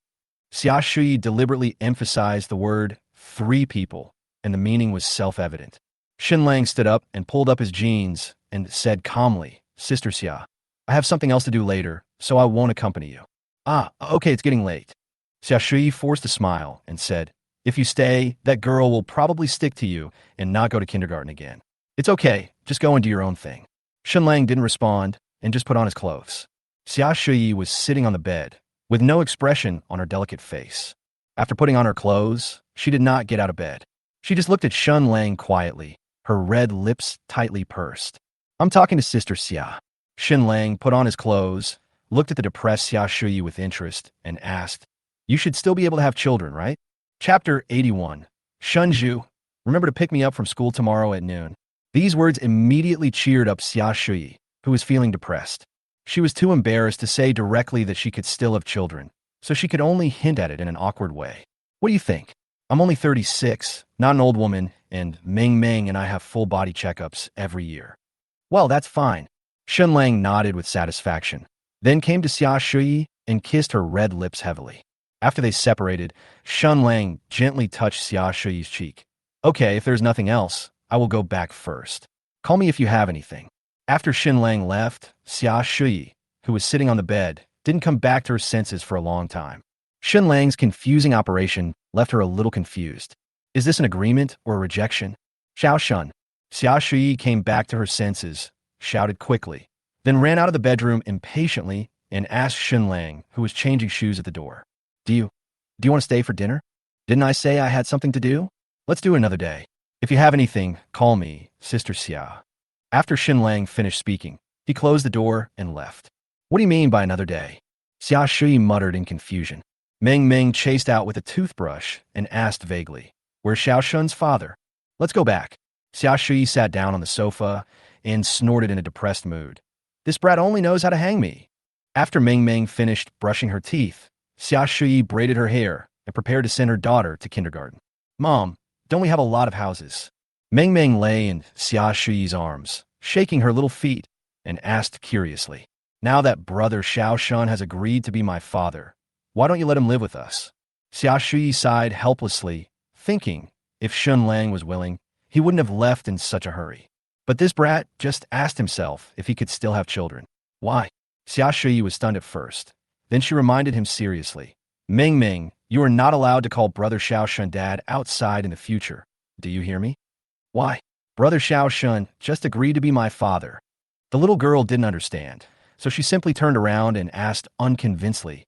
Xia Shui deliberately emphasized the word three people, and the meaning was self-evident. Shen Lang stood up and pulled up his jeans and said calmly, Sister Xia, I have something else to do later, so I won't accompany you. Ah, okay, it's getting late. Xia Shui forced a smile and said, If you stay, that girl will probably stick to you and not go to kindergarten again. It's okay, just go and do your own thing. Shen Lang didn't respond and just put on his clothes. Xia Shui was sitting on the bed, with no expression on her delicate face. After putting on her clothes, she did not get out of bed. She just looked at Shen Lang quietly, her red lips tightly pursed. I'm talking to Sister Xia. Shen Lang put on his clothes, looked at the depressed Xia Shui with interest, and asked, You should still be able to have children, right? Chapter 81. Shunzhu, remember to pick me up from school tomorrow at noon. These words immediately cheered up Xia Shui, who was feeling depressed. She was too embarrassed to say directly that she could still have children, so she could only hint at it in an awkward way. What do you think? I'm only 36, not an old woman, and Meng Meng and I have full body checkups every year. Well, that's fine. Shen Lang nodded with satisfaction, then came to Xia Shui and kissed her red lips heavily. After they separated, Shen Lang gently touched Xia Shui's cheek. Okay, if there's nothing else, I will go back first. Call me if you have anything. After Shen Lang left, Xia Shui, who was sitting on the bed, didn't come back to her senses for a long time. Shen Lang's confusing operation left her a little confused. Is this an agreement or a rejection? Xiao Shun. Xia Shui came back to her senses, shouted quickly, then ran out of the bedroom impatiently and asked Shen Lang, who was changing shoes at the door. Do you want to stay for dinner? Didn't I say I had something to do? Let's do it another day. If you have anything, call me, Sister Xia. After Shen Lang finished speaking, he closed the door and left. What do you mean by another day? Xia Shui muttered in confusion. Meng Meng chased out with a toothbrush and asked vaguely, Where's Xiao Shun's father? Let's go back. Xia Shui sat down on the sofa and snorted in a depressed mood. This brat only knows how to hang me. After Meng Meng finished brushing her teeth, Xia Shui braided her hair and prepared to send her daughter to kindergarten. Mom, don't we have a lot of houses? Meng Meng lay in Xia Shui's arms, shaking her little feet, and asked curiously, Now that Brother Xiao Shun has agreed to be my father, why don't you let him live with us? Xia Shui sighed helplessly, thinking, if Shen Lang was willing, he wouldn't have left in such a hurry. But this brat just asked himself if he could still have children. Why? Xia Shui was stunned at first. Then she reminded him seriously, Meng Meng, you are not allowed to call Brother Xiao Shun Dad outside in the future. Do you hear me? Why? Brother Xiao Shun just agreed to be my father. The little girl didn't understand, so she simply turned around and asked unconvincedly,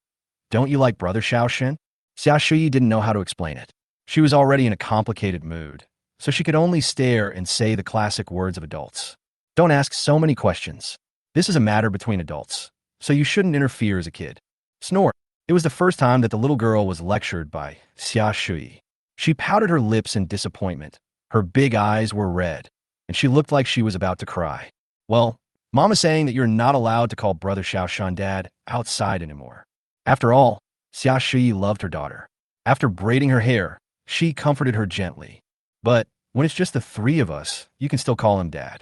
Don't you like brother Xiao Shen? Xia Shuyi didn't know how to explain it. She was already in a complicated mood, so she could only stare and say the classic words of adults. Don't ask so many questions. This is a matter between adults, so you shouldn't interfere as a kid. Snort. It was the first time that the little girl was lectured by Xia Shuyi. She pouted her lips in disappointment. Her big eyes were red, and she looked like she was about to cry. Well, Mama's saying that you're not allowed to call brother Xiao Shan dad outside anymore. After all, Xia Shuyi loved her daughter. After braiding her hair, she comforted her gently. But when it's just the three of us, you can still call him dad.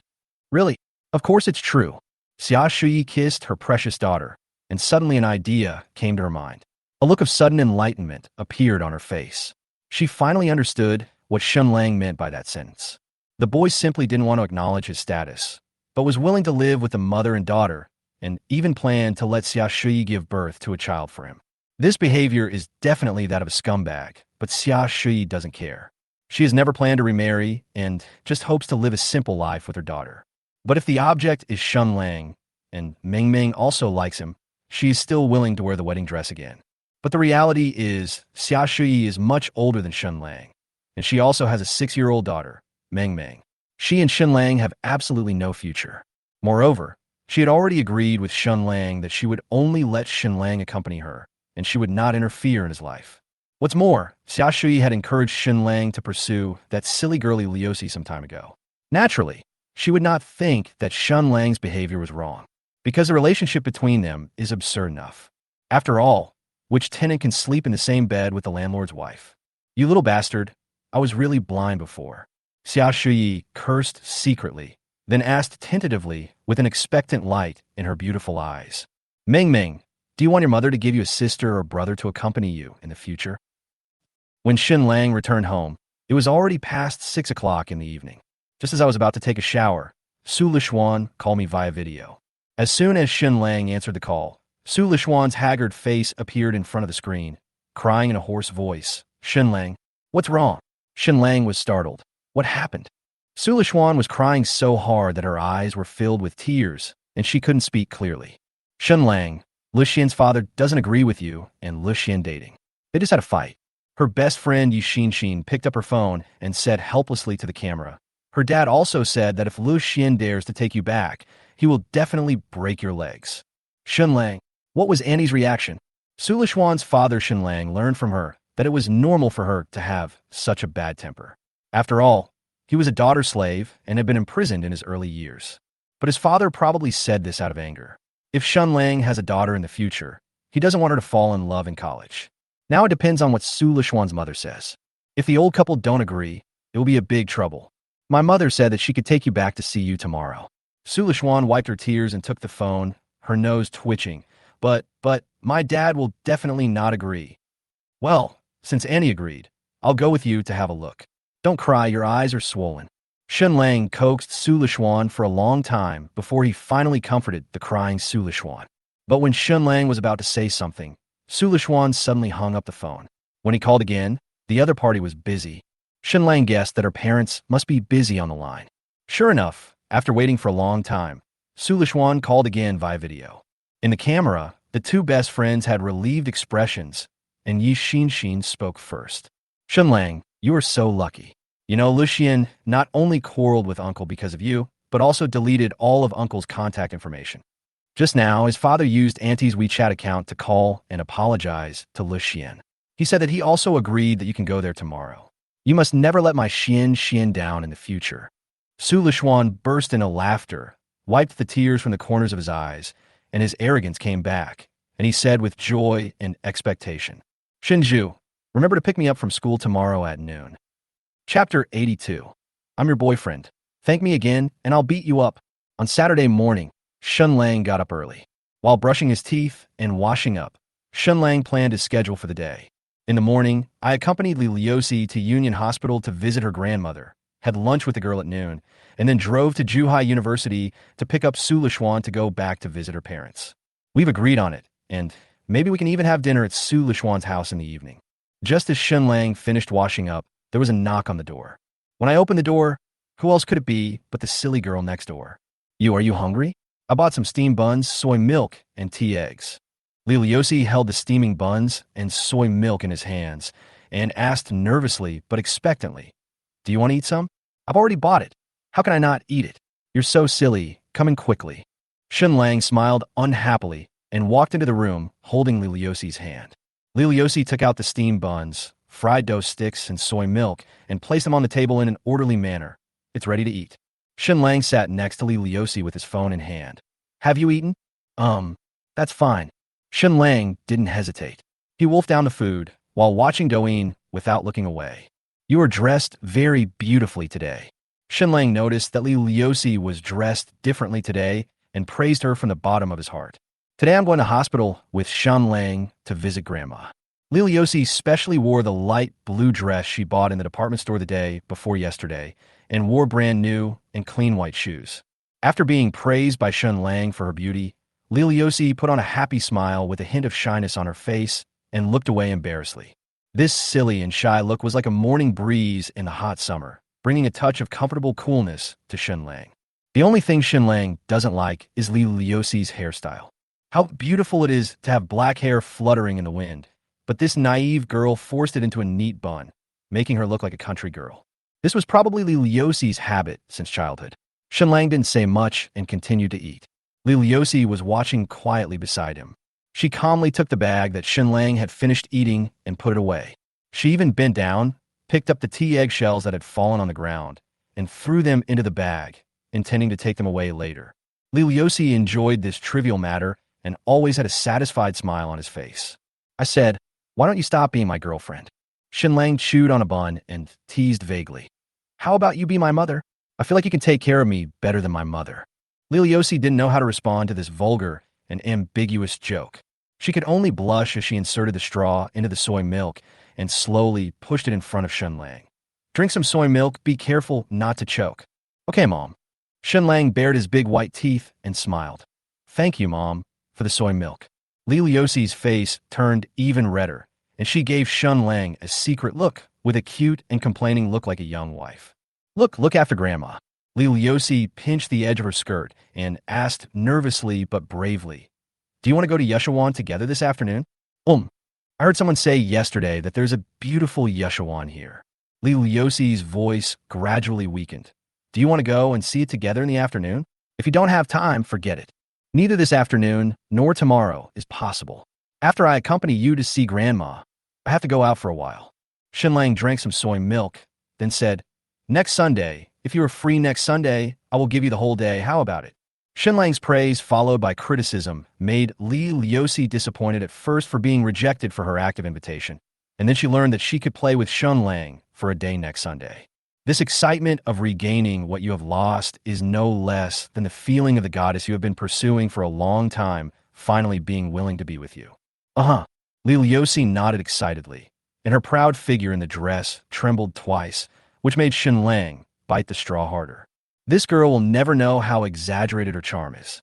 Really? Of course it's true. Xia Shuyi kissed her precious daughter, and suddenly an idea came to her mind. A look of sudden enlightenment appeared on her face. She finally understood what Shen Lang meant by that sentence. The boy simply didn't want to acknowledge his status, but was willing to live with the mother and daughter, and even planned to let Xia Shuyi give birth to a child for him. This behavior is definitely that of a scumbag, but Xia Shuyi doesn't care. She has never planned to remarry and just hopes to live a simple life with her daughter. But if the object is Shen Lang, and Ming Ming also likes him, she is still willing to wear the wedding dress again. But the reality is, Xia Shuyi is much older than Shen Lang, and she also has a 6-year-old daughter, Ming Ming. She and Shen Lang have absolutely no future. Moreover, she had already agreed with Shen Lang that she would only let Shen Lang accompany her, and she would not interfere in his life. What's more, Xia Shuyi had encouraged Shen Lang to pursue that silly girly Liusi some time ago. Naturally, she would not think that Shen Lang's behavior was wrong, because the relationship between them is absurd enough. After all, which tenant can sleep in the same bed with the landlord's wife? You little bastard, I was really blind before. Xia Shuyi cursed secretly, then asked tentatively with an expectant light in her beautiful eyes. Ming Ming, do you want your mother to give you a sister or brother to accompany you in the future? When Shen Lang returned home, it was already past 6 o'clock in the evening. Just as I was about to take a shower, Su Lishuan called me via video. As soon as Shen Lang answered the call, Su Lishuan's haggard face appeared in front of the screen, crying in a hoarse voice, Shen Lang, what's wrong? Shen Lang was startled. What happened? Su Lishuan was crying so hard that her eyes were filled with tears, and she couldn't speak clearly. Shen Lang, Lu Xian's father doesn't agree with you and Lu Xian dating. They just had a fight. Her best friend Yi Xin picked up her phone and said helplessly to the camera, her dad also said that if Lu Xian dares to take you back, he will definitely break your legs. Shen Lang, what was Annie's reaction? Su Lishuan's father Shen Lang learned from her that it was normal for her to have such a bad temper. After all, he was a daughter slave and had been imprisoned in his early years. But his father probably said this out of anger. If Shen Lang has a daughter in the future, he doesn't want her to fall in love in college. Now it depends on what Su Lishuan's mother says. If the old couple don't agree, it will be a big trouble. My mother said that she could take you back to see you tomorrow. Su Lishuan wiped her tears and took the phone, her nose twitching. But my dad will definitely not agree. Well, since Annie agreed, I'll go with you to have a look. Don't cry, your eyes are swollen. Shen Lang coaxed Su Lishuan for a long time before he finally comforted the crying Su Lishuan. But when Shen Lang was about to say something, Su Lishuan suddenly hung up the phone. When he called again, the other party was busy. Shen Lang guessed that her parents must be busy on the line. Sure enough, after waiting for a long time, Su Lishuan called again via video. In the camera, the two best friends had relieved expressions, and Yi Xin spoke first. Shen Lang, you are so lucky. You know, Lu Xian not only quarreled with Uncle because of you, but also deleted all of Uncle's contact information. Just now, his father used Auntie's WeChat account to call and apologize to Lu Xian. He said that he also agreed that you can go there tomorrow. You must never let my Xian down in the future. Su Lishuan burst into laughter, wiped the tears from the corners of his eyes, and his arrogance came back, and he said with joy and expectation, Shinju, remember to pick me up from school tomorrow at noon. Chapter 82. I'm your boyfriend. Thank me again, and I'll beat you up. On Saturday morning, Shen Lang got up early. While brushing his teeth and washing up, Shen Lang planned his schedule for the day. In the morning, I accompanied Li Liusi to Union Hospital to visit her grandmother, had lunch with the girl at noon, and then drove to Zhuhai University to pick up Su Lishuan to go back to visit her parents. We've agreed on it, and maybe we can even have dinner at Su Lishuan's house in the evening. Just as Shen Lang finished washing up, there was a knock on the door. When I opened the door, who else could it be but the silly girl next door? Are you hungry? I bought some steamed buns, soy milk, and tea eggs. Li Liosi held the steaming buns and soy milk in his hands and asked nervously but expectantly, "Do you want to eat some? I've already bought it. How can I not eat it? You're so silly. Come in quickly." Shen Lang smiled unhappily and walked into the room holding Li Liosi's hand. Li Liosi took out the steamed buns, fried dough sticks, and soy milk and placed them on the table in an orderly manner. "It's ready to eat." Shen Lang sat next to Li Liosi with his phone in hand. "Have you eaten?" That's fine." Shen Lang didn't hesitate. He wolfed down the food while watching Douyin without looking away. "You are dressed very beautifully today." Shen Lang noticed that Li Liosi was dressed differently today and praised her from the bottom of his heart. "Today I'm going to hospital with Shen Lang to visit Grandma." Li Liosi specially wore the light blue dress she bought in the department store the day before yesterday and wore brand new and clean white shoes. After being praised by Shen Lang for her beauty, Li Liosi put on a happy smile with a hint of shyness on her face and looked away embarrassedly. This silly and shy look was like a morning breeze in the hot summer, bringing a touch of comfortable coolness to Shen Lang. The only thing Shen Lang doesn't like is Li Liosi's hairstyle. How beautiful it is to have black hair fluttering in the wind, but this naive girl forced it into a neat bun, making her look like a country girl. This was probably Li Liosi's habit since childhood. Shen Lang didn't say much and continued to eat. Li Liosi was watching quietly beside him. She calmly took the bag that Shen Lang had finished eating and put it away. She even bent down, picked up the tea eggshells that had fallen on the ground, and threw them into the bag, intending to take them away later. Li Liosi enjoyed this trivial matter and always had a satisfied smile on his face. "I said, why don't you stop being my girlfriend?" Shen Lang chewed on a bun and teased vaguely. "How about you be my mother? I feel like you can take care of me better than my mother." Li Liosi didn't know how to respond to this vulgar and ambiguous joke. She could only blush as she inserted the straw into the soy milk and slowly pushed it in front of Shen Lang. "Drink some soy milk, be careful not to choke." "Okay, Mom." Shen Lang bared his big white teeth and smiled. "Thank you, Mom, for the soy milk." Li Liosi's face turned even redder, and she gave Shen Lang a secret look with a cute and complaining look like a young wife. Look after Grandma." Li Liosi pinched the edge of her skirt and asked nervously but bravely, "Do you want to go to Yeshawan together this afternoon?" I heard someone say yesterday that there's a beautiful Yeshawan here." Li Liosi's voice gradually weakened. "Do you want to go and see it together in the afternoon? If you don't have time, forget it. Neither this afternoon nor tomorrow is possible. After I accompany you to see Grandma, I have to go out for a while." Shen Lang drank some soy milk, then said, "Next Sunday, if you are free next Sunday, I will give you the whole day. How about it?" Shen Lang's praise, followed by criticism, made Li Liosi disappointed at first for being rejected for her active invitation, and then she learned that she could play with Shen Lang for a day next Sunday. This excitement of regaining what you have lost is no less than the feeling of the goddess you have been pursuing for a long time finally being willing to be with you. Li Liosi nodded excitedly, and her proud figure in the dress trembled twice, which made Shen Lang bite the straw harder. This girl will never know how exaggerated her charm is.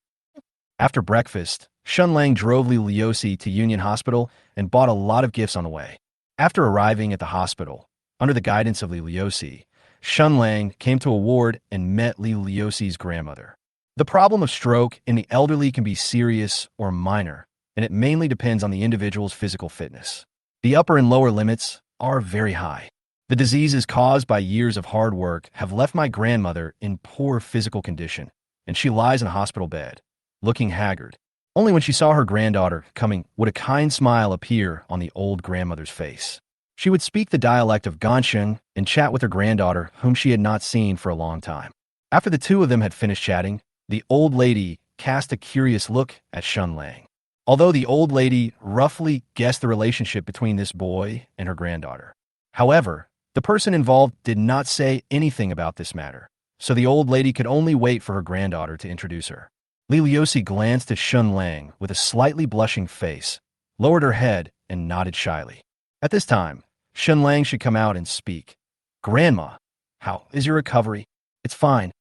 After breakfast, Shen Lang drove Li Liosi to Union Hospital and bought a lot of gifts on the way. After arriving at the hospital, under the guidance of Li Liosi, Shen Lang came to a ward and met Li Liosi's grandmother. The problem of stroke in the elderly can be serious or minor, and it mainly depends on the individual's physical fitness. The upper and lower limits are very high. The diseases caused by years of hard work have left my grandmother in poor physical condition, and she lies in a hospital bed, looking haggard. Only when she saw her granddaughter coming would a kind smile appear on the old grandmother's face. She would speak the dialect of Gansheng and chat with her granddaughter, whom she had not seen for a long time. After the two of them had finished chatting, the old lady cast a curious look at Shen Lang. Although the old lady roughly guessed the relationship between this boy and her granddaughter. However, the person involved did not say anything about this matter, so the old lady could only wait for her granddaughter to introduce her. Li Liosi glanced at Shen Lang with a slightly blushing face, lowered her head, and nodded shyly. At this time, Shen Lang should come out and speak. "Grandma, how is your recovery?" It's fine.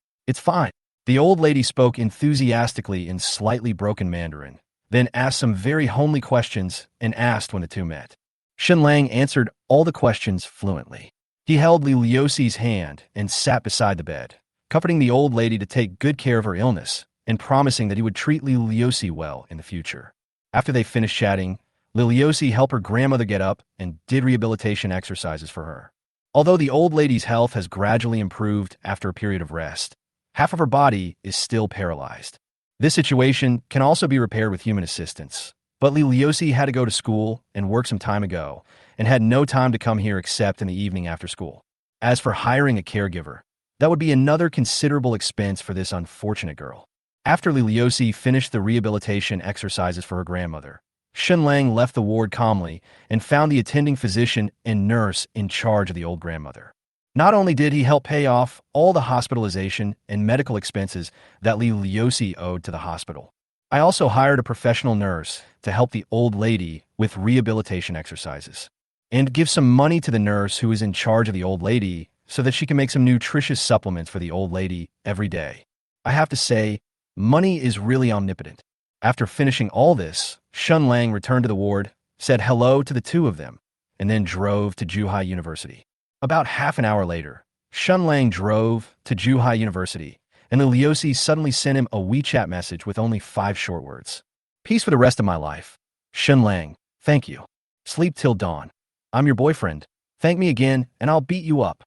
The old lady spoke enthusiastically in slightly broken Mandarin, then asked some very homely questions and asked when the two met. Shen Lang answered all the questions fluently. He held Li Liosi's hand and sat beside the bed, comforting the old lady to take good care of her illness and promising that he would treat Li Liosi well in the future. After they finished chatting, Liliosi helped her grandmother get up and did rehabilitation exercises for her. Although the old lady's health has gradually improved after a period of rest, half of her body is still paralyzed. This situation can also be repaired with human assistance. But Liliosi had to go to school and work some time ago and had no time to come here except in the evening after school. As for hiring a caregiver, that would be another considerable expense for this unfortunate girl. After Liliosi finished the rehabilitation exercises for her grandmother, Shen Lang left the ward calmly and found the attending physician and nurse in charge of the old grandmother. Not only did he help pay off all the hospitalization and medical expenses that Liliosi owed to the hospital, I also hired a professional nurse to help the old lady with rehabilitation exercises and give some money to the nurse who is in charge of the old lady so that she can make some nutritious supplements for the old lady every day. I have to say, money is really omnipotent. After finishing all this, Shen Lang returned to the ward, said hello to the two of them, and then drove to Zhuhai University. About half an hour later, Shen Lang drove to Zhuhai University, and Liliosi suddenly sent him a WeChat message with only 5 short words. Peace for the rest of my life. Shen Lang, thank you. Sleep till dawn. I'm your boyfriend. Thank me again, and I'll beat you up.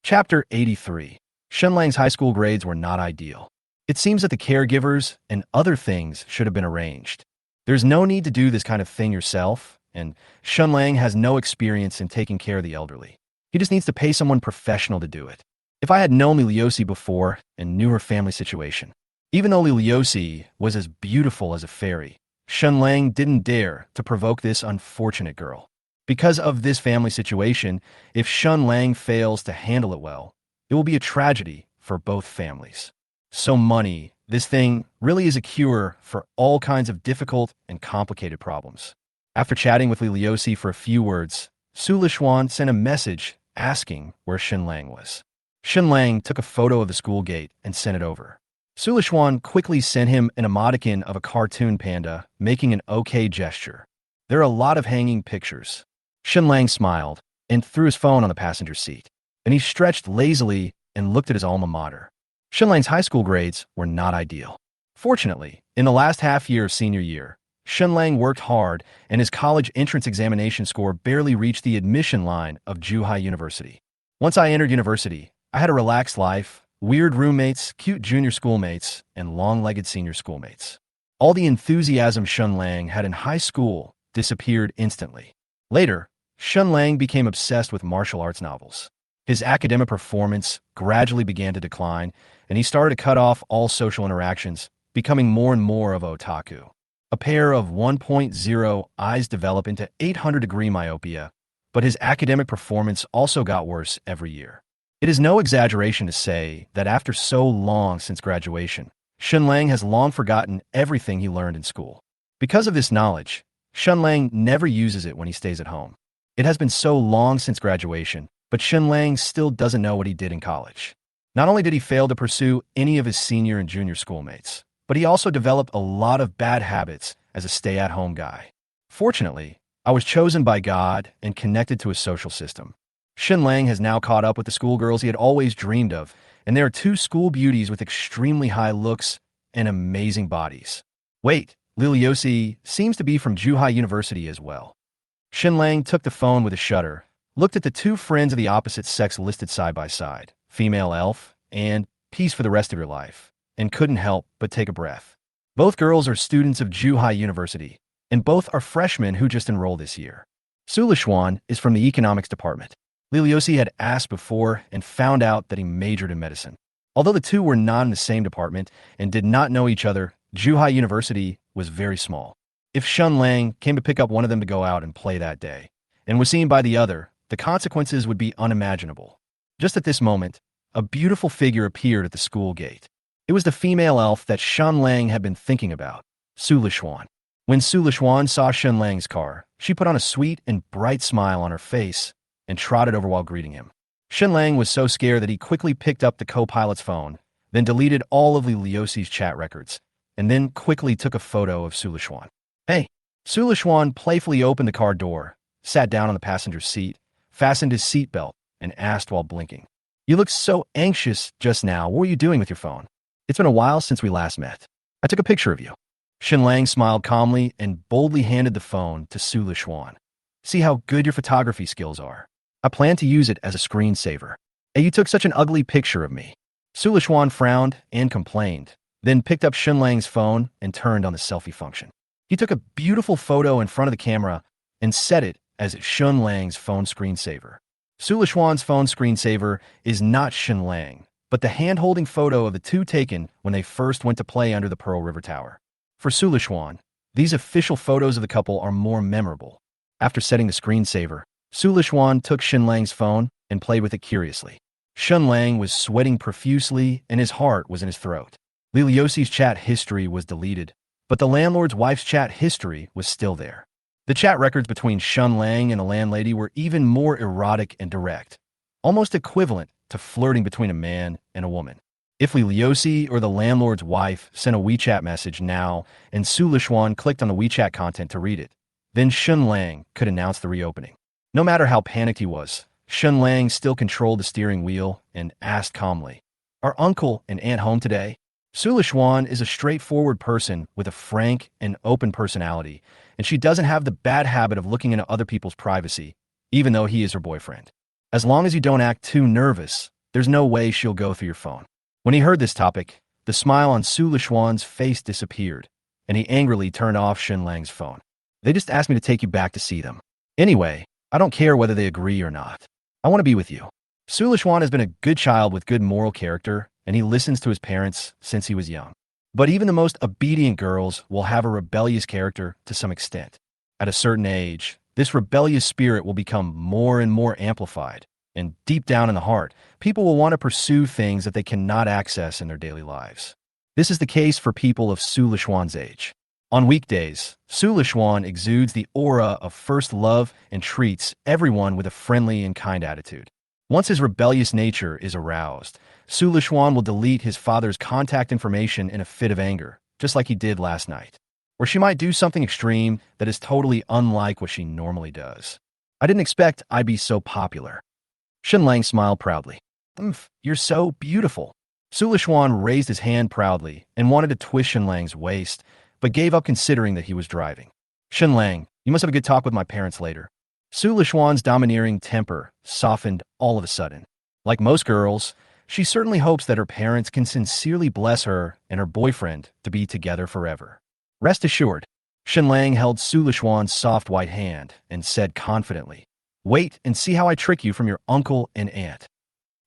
Chapter 83. Shen Lang's high school grades were not ideal. It seems that the caregivers and other things should have been arranged. There's no need to do this kind of thing yourself, and Shen Lang has no experience in taking care of the elderly. He just needs to pay someone professional to do it. If I had known Liliosi before and knew her family situation, even though Liliosi was as beautiful as a fairy, Shen Lang didn't dare to provoke this unfortunate girl. Because of this family situation, if Shen Lang fails to handle it well, it will be a tragedy for both families. So money, this thing, really is a cure for all kinds of difficult and complicated problems. After chatting with Liliosi for a few words, Su Lishuan sent a message asking where Shen Lang was. Shen Lang took a photo of the school gate and sent it over. Su Lishuan quickly sent him an emoticon of a cartoon panda making an OK gesture. There are a lot of hanging pictures. Shen Lang smiled and threw his phone on the passenger seat. Then he stretched lazily and looked at his alma mater. Shen Lang's high school grades were not ideal. Fortunately, in the last half year of senior year, Shen Lang worked hard and his college entrance examination score barely reached the admission line of Zhuhai University. Once I entered university, I had a relaxed life, weird roommates, cute junior schoolmates, and long-legged senior schoolmates. All the enthusiasm Shen Lang had in high school disappeared instantly. Later, Shen Lang became obsessed with martial arts novels. His academic performance gradually began to decline, and he started to cut off all social interactions, becoming more and more of an otaku. A pair of 1.0 eyes developed into 800-degree myopia, but his academic performance also got worse every year. It is no exaggeration to say that after so long since graduation, Shen Lang has long forgotten everything he learned in school. Because of this knowledge, Shen Lang never uses it when he stays at home. It has been so long since graduation, but Shen Lang still doesn't know what he did in college. Not only did he fail to pursue any of his senior and junior schoolmates, but he also developed a lot of bad habits as a stay-at-home guy. Fortunately, I was chosen by God and connected to his social system. Shen Lang has now caught up with the schoolgirls he had always dreamed of, and there are 2 school beauties with extremely high looks and amazing bodies. Wait, Liliosi seems to be from Zhuhai University as well. Shen Lang took the phone with a shudder, looked at the 2 friends of the opposite sex listed side by side, female elf and peace for the rest of your life, and couldn't help but take a breath. Both girls are students of Zhuhai University, and both are freshmen who just enrolled this year. Su Lishuan is from the economics department. Liliosi had asked before and found out that he majored in medicine. Although the 2 were not in the same department and did not know each other, Zhuhai University was very small. If Shen Lang came to pick up one of them to go out and play that day, and was seen by the other, the consequences would be unimaginable. Just at this moment, a beautiful figure appeared at the school gate. It was the female elf that Shen Lang had been thinking about, Su Lishuan. When Su Lishuan saw Shen Lang's car, she put on a sweet and bright smile on her face and trotted over while greeting him. Shen Lang was so scared that he quickly picked up the co-pilot's phone, then deleted all of Liliosi's chat records, and then quickly took a photo of Su Lishuan. Hey! Su Lishuan playfully opened the car door, sat down on the passenger seat, fastened his seatbelt, and asked while blinking, "You looked so anxious just now. What were you doing with your phone? It's been a while since we last met. I took a picture of you." Shen Lang smiled calmly and boldly handed the phone to Su Lishuan. See how good your photography skills are. I plan to use it as a screensaver. Hey, you took such an ugly picture of me. Su Lishuan frowned and complained, then picked up Shen Lang's phone and turned on the selfie function. He took a beautiful photo in front of the camera and set it as Shen Lang's phone screensaver. Su Lishuan's phone screensaver is not Shen Lang, but the hand-holding photo of the two taken when they first went to play under the Pearl River Tower. For Su Lishuan, these official photos of the couple are more memorable. After setting the screensaver, Su Lishuan took Shen Lang's phone and played with it curiously. Shen Lang was sweating profusely and his heart was in his throat. Li Liuxi's chat history was deleted, but the landlord's wife's chat history was still there. The chat records between Shen Lang and the landlady were even more erotic and direct, almost equivalent to flirting between a man and a woman. If Li Liuxi or the landlord's wife sent a WeChat message now and Su Lishuan clicked on the WeChat content to read it, then Shen Lang could announce the reopening. No matter how panicked he was, Shen Lang still controlled the steering wheel and asked calmly, "Are uncle and aunt home today?" Su Lishuan is a straightforward person with a frank and open personality, and she doesn't have the bad habit of looking into other people's privacy, even though he is her boyfriend. As long as you don't act too nervous, there's no way she'll go through your phone. When he heard this topic, the smile on Su Lishuan's face disappeared, and he angrily turned off Shen Lang's phone. They just asked me to take you back to see them. Anyway, I don't care whether they agree or not. I want to be with you. Su Lishuan has been a good child with good moral character, and he listens to his parents since he was young. But even the most obedient girls will have a rebellious character to some extent. At a certain age, this rebellious spirit will become more and more amplified, and deep down in the heart, people will want to pursue things that they cannot access in their daily lives. This is the case for people of Su Lishuan's age. On weekdays, Su Lishuan exudes the aura of first love and treats everyone with a friendly and kind attitude. Once his rebellious nature is aroused, Su Lishuan will delete his father's contact information in a fit of anger, just like he did last night. Or she might do something extreme that is totally unlike what she normally does. I didn't expect I'd be so popular. Shen Lang smiled proudly. You're so beautiful. Su Lishuan raised his hand proudly and wanted to twist Shen Lang's waist, but gave up considering that he was driving. Shen Lang, you must have a good talk with my parents later. Su Lishuan's domineering temper softened all of a sudden. Like most girls, she certainly hopes that her parents can sincerely bless her and her boyfriend to be together forever. Rest assured, Shen Lang held Su Lishuan's soft white hand and said confidently, "Wait and see how I trick you from your uncle and aunt."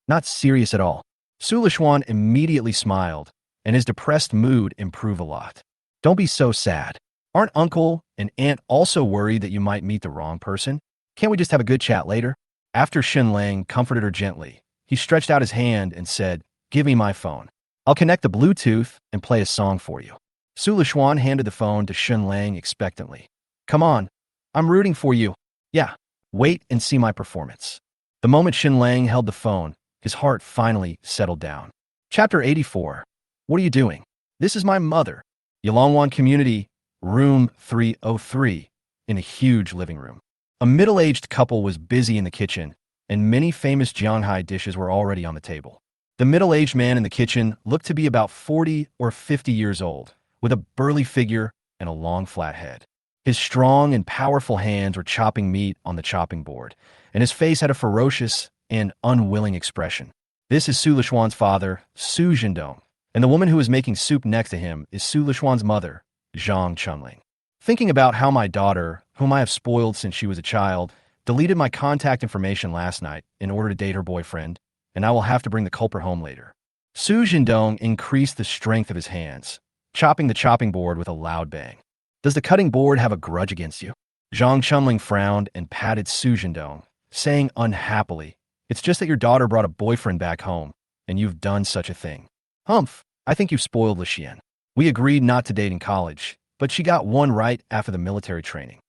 Not serious at all. Su Lishuan immediately smiled, and his depressed mood improved a lot. Don't be so sad. Aren't uncle and aunt also worried that you might meet the wrong person? Can't we just have a good chat later? After Shen Lang comforted her gently, he stretched out his hand and said, "Give me my phone. I'll connect the Bluetooth and play a song for you." Su Lishuan handed the phone to Shen Lang expectantly. "Come on, I'm rooting for you. Yeah, wait and see my performance." The moment Shen Lang held the phone, his heart finally settled down. Chapter 84. What are you doing? This is my mother. Yalongwan Community, room 303, in a huge living room. A middle-aged couple was busy in the kitchen, and many famous Jianghai dishes were already on the table. The middle-aged man in the kitchen looked to be about 40 or 50 years old, with a burly figure and a long flat head. His strong and powerful hands were chopping meat on the chopping board, and his face had a ferocious and unwilling expression. This is Su Lishuan's father, Su Zhendong, and the woman who is making soup next to him is Su Lishuan's mother, Zhang Chunling. Thinking about how my daughter, whom I have spoiled since she was a child, deleted my contact information last night in order to date her boyfriend, and I will have to bring the culprit home later. Su Zhendong increased the strength of his hands, chopping the chopping board with a loud bang. Does the cutting board have a grudge against you? Zhang Chunling frowned and patted Su Zhendong, saying unhappily, "It's just that your daughter brought a boyfriend back home, and you've done such a thing. Humph, I think you've spoiled Lixian. We agreed not to date in college, but she got one right after the military training."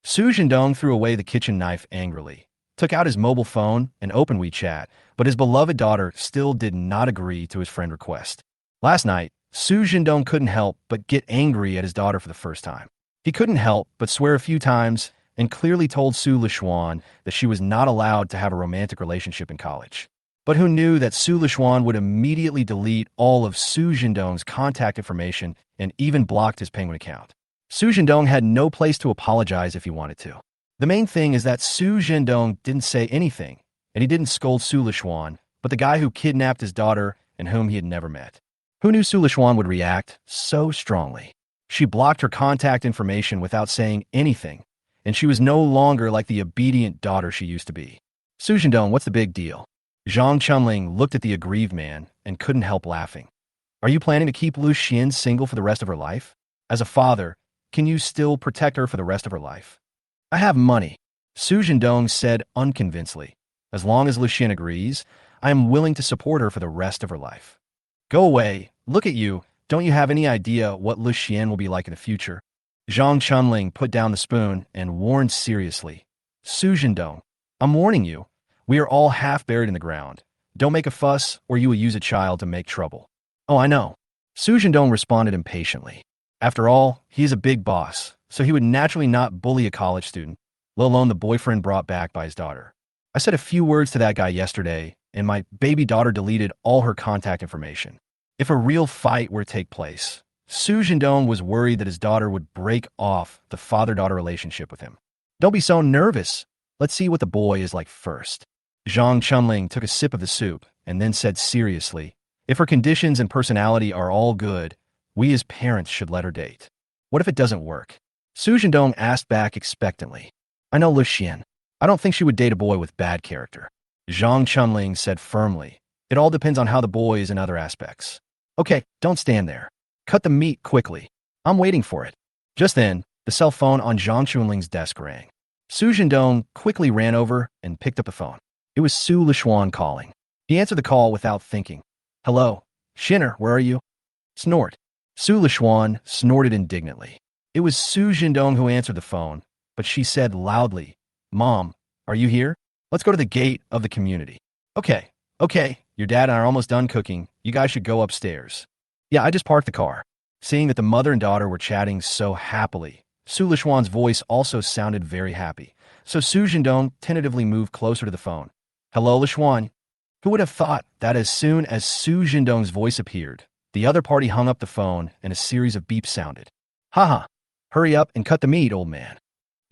Su Zhendong threw away the kitchen knife angrily, took out his mobile phone and opened WeChat, but his beloved daughter still did not agree to his friend request. Last night, Su Zhendong couldn't help but get angry at his daughter for the first time. He couldn't help but swear a few times and clearly told Su Lishuan that she was not allowed to have a romantic relationship in college. but who knew that Su Lishuan would immediately delete all of Su Jindong's contact information and even blocked his Penguin account. Su Jindong had no place to apologize if he wanted to. The main thing is that Su Jindong didn't say anything, and he didn't scold Su Lishuan, but the guy who kidnapped his daughter and whom he had never met. Who knew Su Lishuan would react so strongly? She blocked her contact information without saying anything, and she was no longer like the obedient daughter she used to be. Su Jindong, what's the big deal? Zhang Chunling looked at the aggrieved man and couldn't help laughing. Are you planning to keep Lu Xian single for the rest of her life? As a father, can you still protect her for the rest of her life? I have money, Su Jindong said unconvincingly. As long as Lu Xian agrees, I am willing to support her for the rest of her life. Go away, look at you, don't you have any idea what Lu Xian will be like in the future? Zhang Chunling put down the spoon and warned seriously. Su Jindong, I'm warning you. We are all half buried in the ground. Don't make a fuss, or you will use a child to make trouble. Oh, I know. Su Jindong responded impatiently. After all, he is a big boss, so he would naturally not bully a college student, let alone the boyfriend brought back by his daughter. I said a few words to that guy yesterday, and my baby daughter deleted all her contact information. If a real fight were to take place, Su Jindong was worried that his daughter would break off the father-daughter relationship with him. Don't be so nervous. Let's see what the boy is like first. Zhang Chunling took a sip of the soup and then said seriously, if her conditions and personality are all good, we as parents should let her date. What if it doesn't work? Su Jindong asked back expectantly. I know Lu Xian. I don't think she would date a boy with bad character. Zhang Chunling said firmly. It all depends on how the boy is in other aspects. Okay, don't stand there. Cut the meat quickly. I'm waiting for it. Just then, the cell phone on Zhang Chunling's desk rang. Su Jindong quickly ran over and picked up the phone. It was Su Lishuan calling. He answered the call without thinking. Hello, Shinner, where are you? Snort. Su Lishuan snorted indignantly. It was Su Jindong who answered the phone, but she said loudly, Mom, are you here? Let's go to the gate of the community. Okay, your dad and I are almost done cooking. You guys should go upstairs. Yeah, I just parked the car. Seeing that the mother and daughter were chatting so happily, Su Lishuan's voice also sounded very happy, so Su Jindong tentatively moved closer to the phone. Hello, Lishuan. Who would have thought that as soon as Su Jindong's voice appeared, the other party hung up the phone and a series of beeps sounded. Haha, hurry up and cut the meat, old man.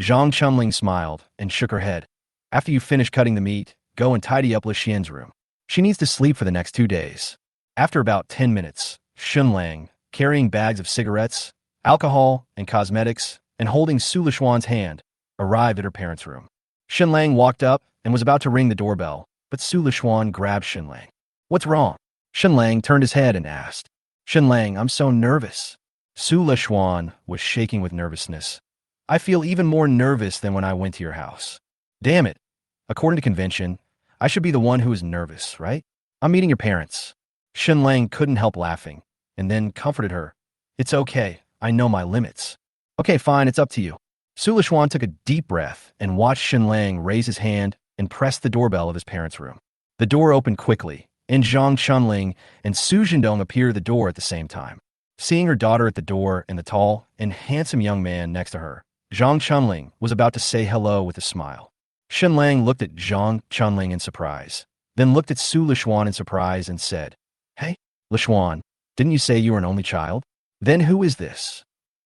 Zhang Chunling smiled and shook her head. After you finish cutting the meat, go and tidy up Lu Xian's room. She needs to sleep for the next 2 days. After about 10 minutes, Shen Lang, carrying bags of cigarettes, alcohol, and cosmetics, and holding Su Lishuan's hand, arrived at her parents' room. Shen Lang walked up and was about to ring the doorbell, but Su Lishuan grabbed Shen Lang. What's wrong? Shen Lang turned his head and asked. Shen Lang, I'm so nervous. Su Lishuan was shaking with nervousness. I feel even more nervous than when I went to your house. Damn it. According to convention, I should be the one who is nervous, right? I'm meeting your parents. Shen Lang couldn't help laughing, and then comforted her. It's okay. I know my limits. Okay, fine, it's up to you. Su Lishuan took a deep breath and watched Shen Lang raise his hand and press the doorbell of his parents' room. The door opened quickly, and Zhang Chunling and Su Jindong appeared at the door at the same time. Seeing her daughter at the door and the tall and handsome young man next to her, Zhang Chunling was about to say hello with a smile. Shen Lang looked at Zhang Chunling in surprise, then looked at Su Lishuan in surprise and said, Hey, Lishuan, didn't you say you were an only child? Then who is this?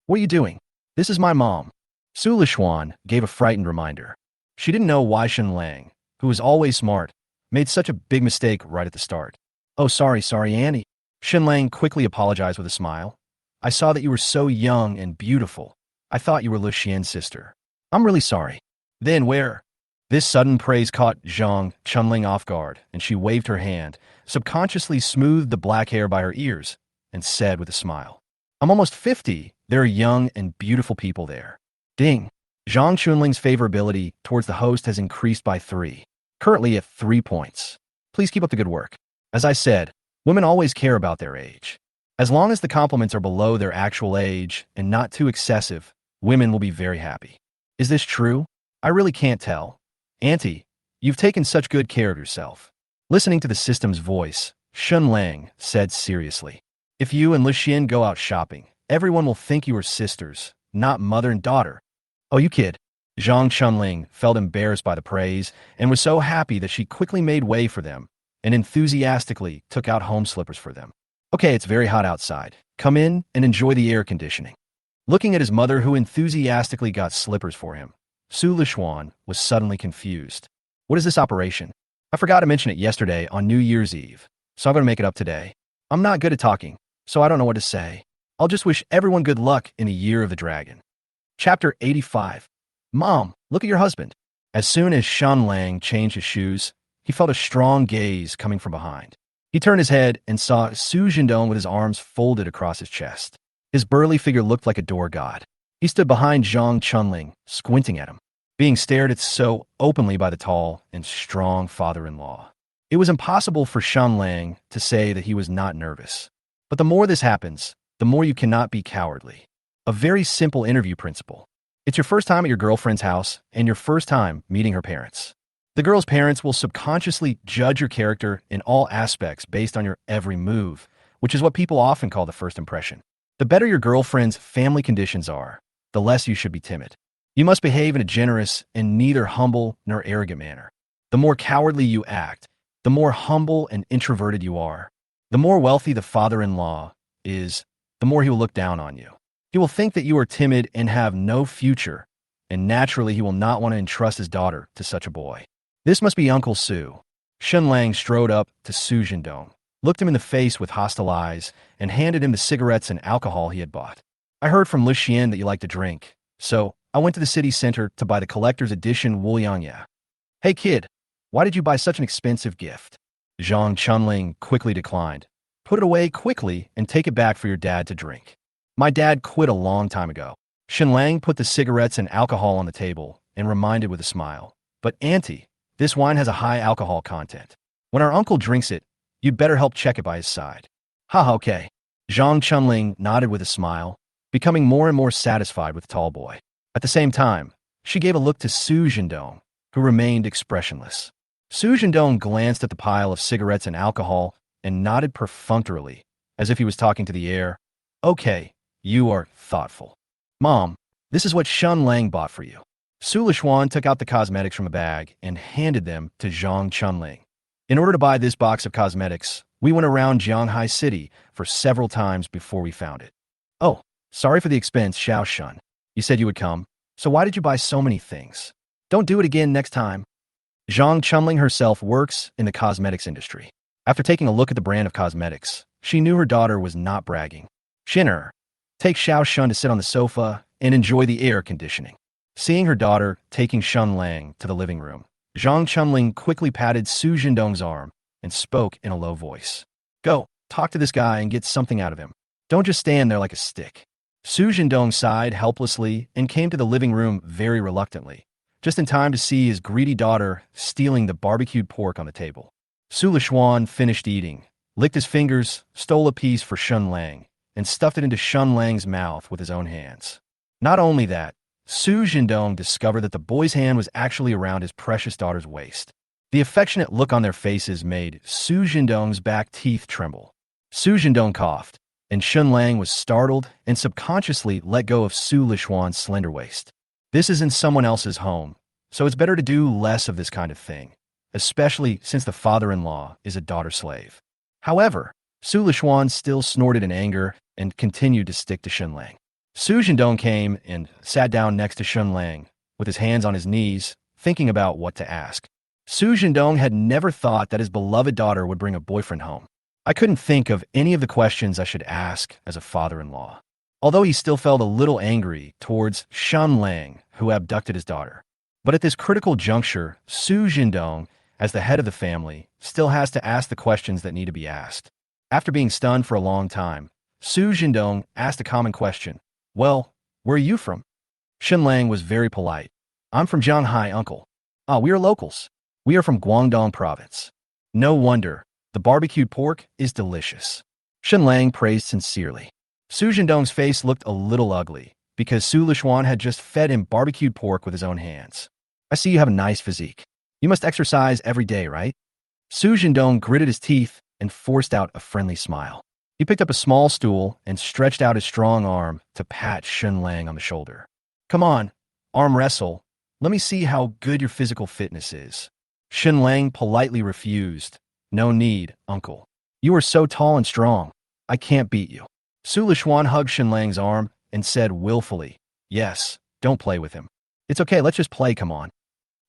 What are you doing? This is my mom. Su Lishuan gave a frightened reminder. She didn't know why Shen Lang, who was always smart, made such a big mistake right at the start. Oh, sorry, Annie. Shen Lang quickly apologized with a smile. I saw that you were so young and beautiful. I thought you were Lu Xian's sister. I'm really sorry. Then where? This sudden praise caught Zhang Chunling off guard, and she waved her hand, subconsciously smoothed the black hair by her ears, and said with a smile, I'm almost 50. There are young and beautiful people there. Ding. Zhang Chunling's favorability towards the host has increased by 3, currently at 3 points. Please keep up the good work. As I said, women always care about their age. As long as the compliments are below their actual age and not too excessive, women will be very happy. Is this true? I really can't tell. Auntie, you've taken such good care of yourself. Listening to the system's voice, Shen Lang said seriously, if you and Lu Xian go out shopping, everyone will think you are sisters, not mother and daughter. Oh, you kid. Zhang Chunling felt embarrassed by the praise and was so happy that she quickly made way for them and enthusiastically took out home slippers for them. Okay, it's very hot outside. Come in and enjoy the air conditioning. Looking at his mother who enthusiastically got slippers for him, Su Lishuan was suddenly confused. What is this operation? I forgot to mention it yesterday on New Year's Eve, so I'm going to make it up today. I'm not good at talking, so I don't know what to say. I'll just wish everyone good luck in the Year of the Dragon. Chapter 85. Mom, look at your husband. As soon as Shen Lang changed his shoes, he felt a strong gaze coming from behind. He turned his head and saw Su Jindong with his arms folded across his chest. His burly figure looked like a door god. He stood behind Zhang Chunling, squinting at him, being stared at so openly by the tall and strong father-in-law. It was impossible for Shen Lang to say that he was not nervous. But the more this happens, the more you cannot be cowardly. A very simple interview principle. It's your first time at your girlfriend's house and your first time meeting her parents. The girl's parents will subconsciously judge your character in all aspects based on your every move, which is what people often call the first impression. The better your girlfriend's family conditions are, the less you should be timid. You must behave in a generous and neither humble nor arrogant manner. The more cowardly you act, the more humble and introverted you are. The more wealthy the father-in-law is, the more he will look down on you. He will think that you are timid and have no future, and naturally he will not want to entrust his daughter to such a boy. This must be Uncle Su. Shen Lang strode up to Su Jindong, looked him in the face with hostile eyes, and handed him the cigarettes and alcohol he had bought. I heard from Lu Xian that you like to drink, so I went to the city center to buy the collector's edition Wuliangya. Hey kid, why did you buy such an expensive gift? Zhang Chunling quickly declined. Put it away quickly and take it back for your dad to drink. My dad quit a long time ago. Shen Lang put the cigarettes and alcohol on the table and reminded with a smile. But auntie, this wine has a high alcohol content. When our uncle drinks it, you'd better help check it by his side. Ha, okay. Zhang Chunling nodded with a smile, becoming more and more satisfied with the tall boy. At the same time, she gave a look to Su Jindong, who remained expressionless. Su Jindong glanced at the pile of cigarettes and alcohol and nodded perfunctorily, as if he was talking to the air. Okay, you are thoughtful. Mom, this is what Shen Lang bought for you. Su Lishuan took out the cosmetics from a bag and handed them to Zhang Chunling. In order to buy this box of cosmetics, we went around Jianghai City for several times before we found it. Oh, sorry for the expense, Xiao Shun. You said you would come, so why did you buy so many things? Don't do it again next time. Zhang Chunling herself works in the cosmetics industry. After taking a look at the brand of cosmetics, she knew her daughter was not bragging. Shinner, take Xiao Shun to sit on the sofa and enjoy the air conditioning. Seeing her daughter taking Shen Lang to the living room, Zhang Chunling quickly patted Su Jindong's arm and spoke in a low voice. Go, talk to this guy and get something out of him. Don't just stand there like a stick. Su Jindong sighed helplessly and came to the living room very reluctantly, just in time to see his greedy daughter stealing the barbecued pork on the table. Su Lishuan finished eating, licked his fingers, stole a piece for Shen Lang, and stuffed it into Shen Lang's mouth with his own hands. Not only that, Su Jindong discovered that the boy's hand was actually around his precious daughter's waist. The affectionate look on their faces made Su Jindong's back teeth tremble. Su Jindong coughed, and Shen Lang was startled and subconsciously let go of Su Lishuan's slender waist. This is in someone else's home, so it's better to do less of this kind of thing, especially since the father-in-law is a daughter slave. However, Su Lishuan still snorted in anger and continued to stick to Shen Lang. Su Jindong came and sat down next to Shen Lang, with his hands on his knees, thinking about what to ask. Su Jindong had never thought that his beloved daughter would bring a boyfriend home. I couldn't think of any of the questions I should ask as a father-in-law. Although he still felt a little angry towards Shen Lang, who abducted his daughter. But at this critical juncture, Su Jindong, as the head of the family, still has to ask the questions that need to be asked. After being stunned for a long time, Su Jindong asked a common question. Well, where are you from? Shen Lang was very polite. I'm from Jianghai, uncle. Ah, we are locals. We are from Guangdong province. No wonder. The barbecued pork is delicious. Shen Lang praised sincerely. Su Jindong's face looked a little ugly, because Su Lishuan had just fed him barbecued pork with his own hands. I see you have a nice physique. You must exercise every day, right? Su Jindong gritted his teeth and forced out a friendly smile. He picked up a small stool and stretched out his strong arm to pat Shen Lang on the shoulder. Come on, arm wrestle. Let me see how good your physical fitness is. Shen Lang politely refused, No need, uncle. You are so tall and strong. I can't beat you. Su Lishuan hugged Shen Lang's arm and said willfully, yes, don't play with him. It's okay, let's just play, come on.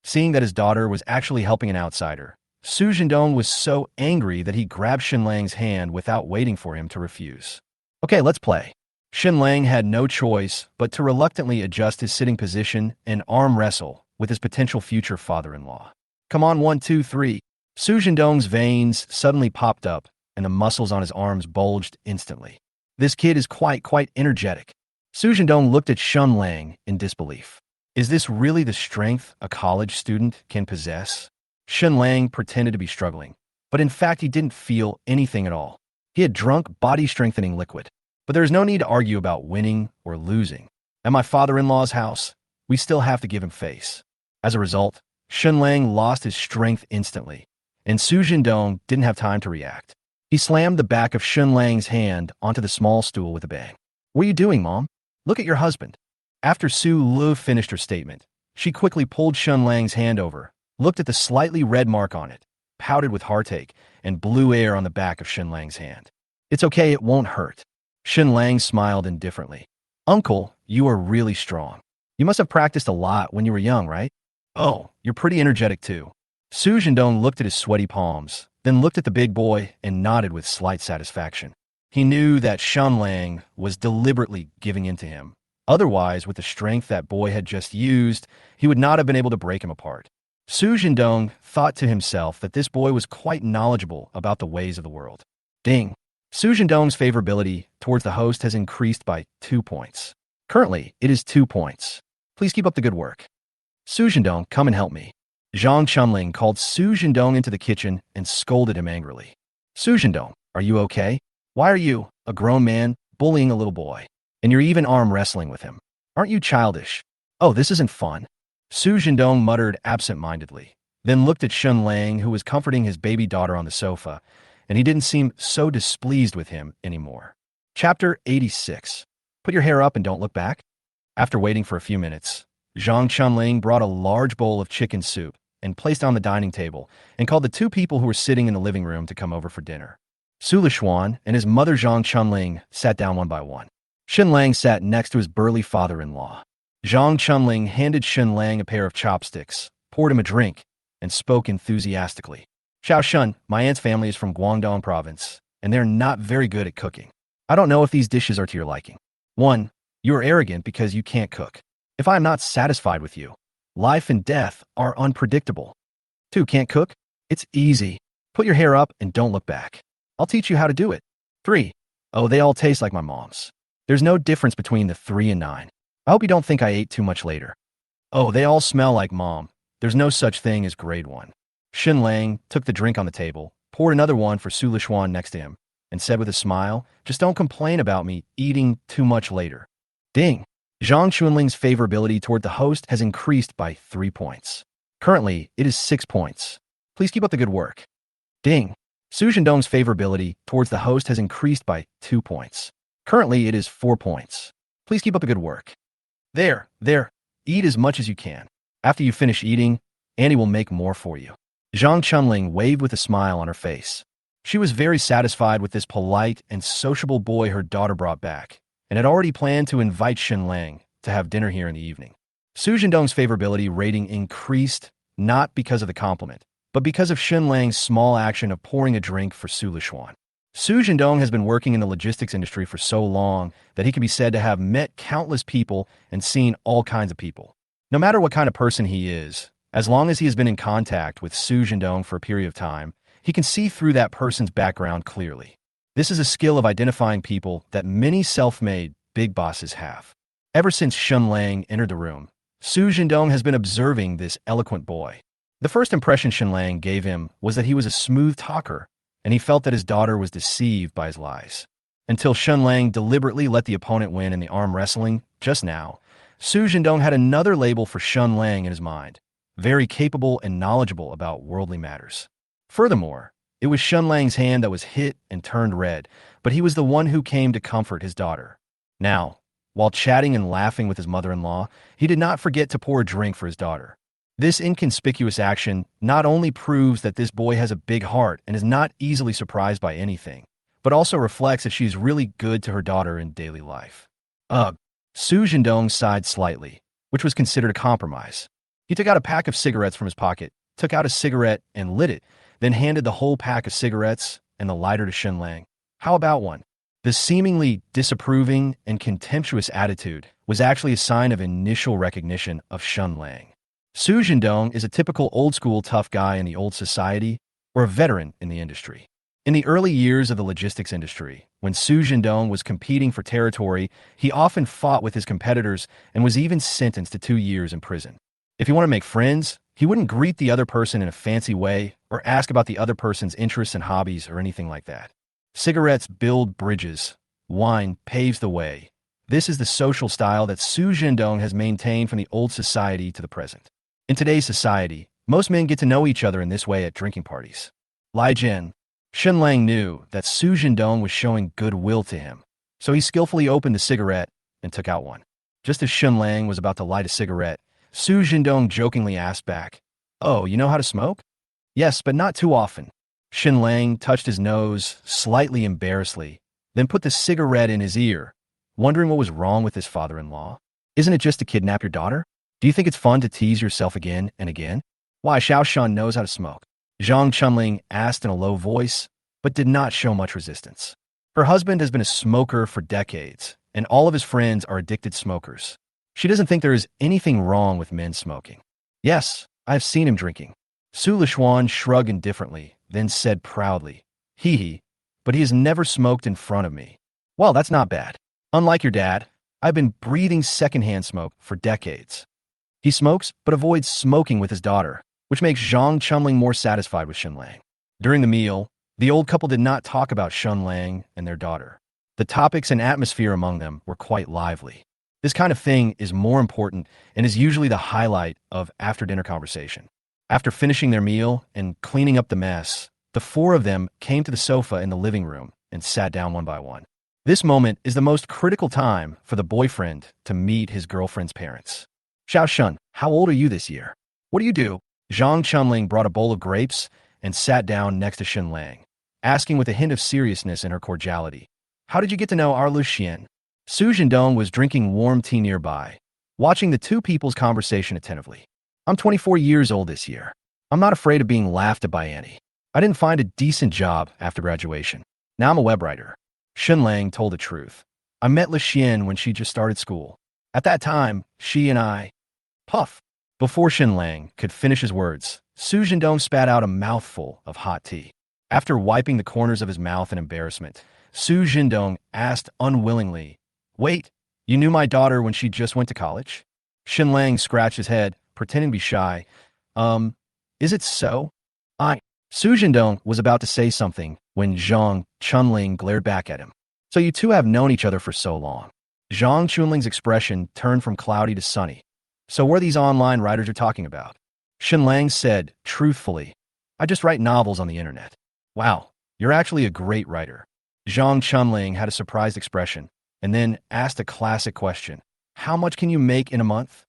Seeing that his daughter was actually helping an outsider, Su Zhendong was so angry that he grabbed Shen Lang's hand without waiting for him to refuse. Okay, let's play. Shen Lang had no choice but to reluctantly adjust his sitting position and arm wrestle with his potential future father-in-law. Come on, 1, 2, 3. Su Zhendong's veins suddenly popped up and the muscles on his arms bulged instantly. This kid is quite energetic. Su Zhendong looked at Shen Lang in disbelief. Is this really the strength a college student can possess? Shen Lang pretended to be struggling, but in fact he didn't feel anything at all. He had drunk body-strengthening liquid. But there is no need to argue about winning or losing. At my father-in-law's house, we still have to give him face. As a result, Shen Lang lost his strength instantly, and Su Zhendong didn't have time to react. He slammed the back of Shen Lang's hand onto the small stool with a bang. What are you doing, Mom? Look at your husband. After Su Lu finished her statement, she quickly pulled Shen Lang's hand over, looked at the slightly red mark on it, pouted with heartache, and blew air on the back of Shen Lang's hand. It's okay, it won't hurt. Shen Lang smiled indifferently. Uncle, you are really strong. You must have practiced a lot when you were young, right? Oh, you're pretty energetic too. Su Zhendong looked at his sweaty palms, then looked at the big boy and nodded with slight satisfaction. He knew that Shen Lang was deliberately giving in to him. Otherwise, with the strength that boy had just used, he would not have been able to break him apart. Su Zhendong thought to himself that this boy was quite knowledgeable about the ways of the world. Ding! Su Zhendong's favorability towards the host has increased by 2 points. Currently, it is 2 points. Please keep up the good work. Su Zhendong, come and help me. Zhang Chunling called Su Zhendong into the kitchen and scolded him angrily. Su Zhendong, are you okay? Why are you, a grown man, bullying a little boy? And you're even arm wrestling with him. Aren't you childish? Oh, this isn't fun. Su Zhendong muttered absent-mindedly, then looked at Shen Lang, who was comforting his baby daughter on the sofa, and he didn't seem so displeased with him anymore. Chapter 86. Put your hair up and don't look back. After waiting for a few minutes, Zhang Chunling brought a large bowl of chicken soup and placed it on the dining table and called the 2 people who were sitting in the living room to come over for dinner. Su Lishuan and his mother Zhang Chunling sat down one by one. Shen Lang sat next to his burly father-in-law. Zhang Chunling handed Shen Lang a pair of chopsticks, poured him a drink, and spoke enthusiastically. Xiao Shun, my aunt's family is from Guangdong province, and they're not very good at cooking. I don't know if these dishes are to your liking. 1. You are arrogant because you can't cook. If I am not satisfied with you, life and death are unpredictable. 2. Can't cook? It's easy. Put your hair up and don't look back. I'll teach you how to do it. 3. Oh, they all taste like my mom's. There's no difference between the 3 and 9. I hope you don't think I ate too much later. Oh, they all smell like mom. There's no such thing as grade 1. Shen Lang took the drink on the table, poured another one for Su Lishuan next to him, and said with a smile, just don't complain about me eating too much later. Ding! Zhang Chunling's favorability toward the host has increased by 3 points. Currently, it is 6 points. Please keep up the good work. Ding! Su Zhendong's favorability towards the host has increased by 2 points. Currently, it is 4 points. Please keep up the good work. There, eat as much as you can. After you finish eating, Annie will make more for you. Zhang Chunling waved with a smile on her face. She was very satisfied with this polite and sociable boy her daughter brought back, and had already planned to invite Shen Lang to have dinner here in the evening. Su Zhendong's favorability rating increased not because of the compliment, but because of Shen Lang's small action of pouring a drink for Su Lishuan. Su Zhendong has been working in the logistics industry for so long that he can be said to have met countless people and seen all kinds of people. No matter what kind of person he is, as long as he has been in contact with Su Zhendong for a period of time, he can see through that person's background clearly. This is a skill of identifying people that many self-made big bosses have. Ever since Shen Lang entered the room, Su Zhendong has been observing this eloquent boy. The first impression Shen Lang gave him was that he was a smooth talker, and he felt that his daughter was deceived by his lies. Until Shen Lang deliberately let the opponent win in the arm wrestling just now, Su Zhendong had another label for Shen Lang in his mind. Very capable and knowledgeable about worldly matters. Furthermore, it was Shen Lang's hand that was hit and turned red, but he was the one who came to comfort his daughter. Now, while chatting and laughing with his mother-in-law, he did not forget to pour a drink for his daughter. This inconspicuous action not only proves that this boy has a big heart and is not easily surprised by anything, but also reflects that she is really good to her daughter in daily life. Ugh. Su Jindong sighed slightly, which was considered a compromise. He took out a pack of cigarettes from his pocket, took out a cigarette and lit it, then handed the whole pack of cigarettes and the lighter to Shen Lang. How about one? The seemingly disapproving and contemptuous attitude was actually a sign of initial recognition of Shen Lang. Su Jindong is a typical old-school tough guy in the old society or a veteran in the industry. In the early years of the logistics industry, when Su Jindong was competing for territory, he often fought with his competitors and was even sentenced to 2 years in prison. If he wanted to make friends, he wouldn't greet the other person in a fancy way or ask about the other person's interests and hobbies or anything like that. Cigarettes build bridges. Wine paves the way. This is the social style that Su Jindong has maintained from the old society to the present. In today's society, most men get to know each other in this way at drinking parties. Lai Jian. Shen Lang knew that Su Jindong was showing goodwill to him, so he skillfully opened the cigarette and took out one. Just as Shen Lang was about to light a cigarette, Su Jindong jokingly asked back, "Oh, you know how to smoke?" "Yes, but not too often." Shen Lang touched his nose, slightly embarrassedly, then put the cigarette in his ear, wondering what was wrong with his father-in-law. "Isn't it just to kidnap your daughter? Do you think it's fun to tease yourself again and again?" "Why, Xiao Shan knows how to smoke," Zhang Chunling asked in a low voice, but did not show much resistance. Her husband has been a smoker for decades, and all of his friends are addicted smokers. She doesn't think there is anything wrong with men smoking. "Yes, I've seen him drinking." Su Lishuan shrugged indifferently, then said proudly, Hee, but he has never smoked in front of me." "Well, that's not bad. Unlike your dad, I've been breathing secondhand smoke for decades." He smokes, but avoids smoking with his daughter, which makes Zhang Chunling more satisfied with Shen Lang. During the meal, the old couple did not talk about Shen Lang and their daughter. The topics and atmosphere among them were quite lively. This kind of thing is more important and is usually the highlight of after-dinner conversation. After finishing their meal and cleaning up the mess, the four of them came to the sofa in the living room and sat down one by one. This moment is the most critical time for the boyfriend to meet his girlfriend's parents. "Xiao Shun, how old are you this year?" "What do you do?" Zhang Chunling brought a bowl of grapes and sat down next to Shen Lang, asking with a hint of seriousness in her cordiality, "How did you get to know our Lu Xian?" Su Jindong was drinking warm tea nearby, watching the two people's conversation attentively. "I'm 24 years old this year. I'm not afraid of being laughed at by Annie. I didn't find a decent job after graduation. Now I'm a web writer." Shen Lang told the truth. "I met Lu Xian when she just started school. At that time, she and I..." Puff. Before Shen Lang could finish his words, Su Jindong spat out a mouthful of hot tea. After wiping the corners of his mouth in embarrassment, Su Jindong asked unwillingly, "Wait, you knew my daughter when she just went to college?" Shen Lang scratched his head, pretending to be shy. Is it so?" Su Jindong was about to say something when Zhang Chunling glared back at him. "So you two have known each other for so long." Zhang Chunling's expression turned from cloudy to sunny. "So what are these online writers you're talking about?" Shen Lang said, truthfully, "I just write novels on the internet." "Wow, you're actually a great writer." Zhang Chunling had a surprised expression, and then asked a classic question. "How much can you make in a month?"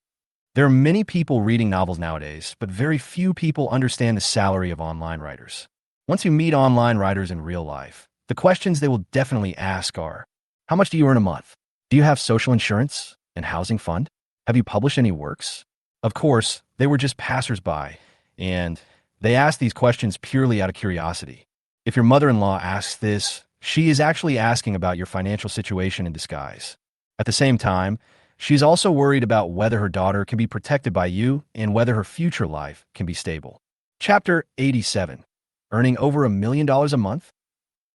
There are many people reading novels nowadays, but very few people understand the salary of online writers. Once you meet online writers in real life, the questions they will definitely ask are, how much do you earn a month? Do you have social insurance and housing fund? Have you published any works? Of course, they were just passersby, and they asked these questions purely out of curiosity. If your mother-in-law asks this, she is actually asking about your financial situation in disguise. At the same time, she's also worried about whether her daughter can be protected by you and whether her future life can be stable. Chapter 87. Earning over $1 million a month?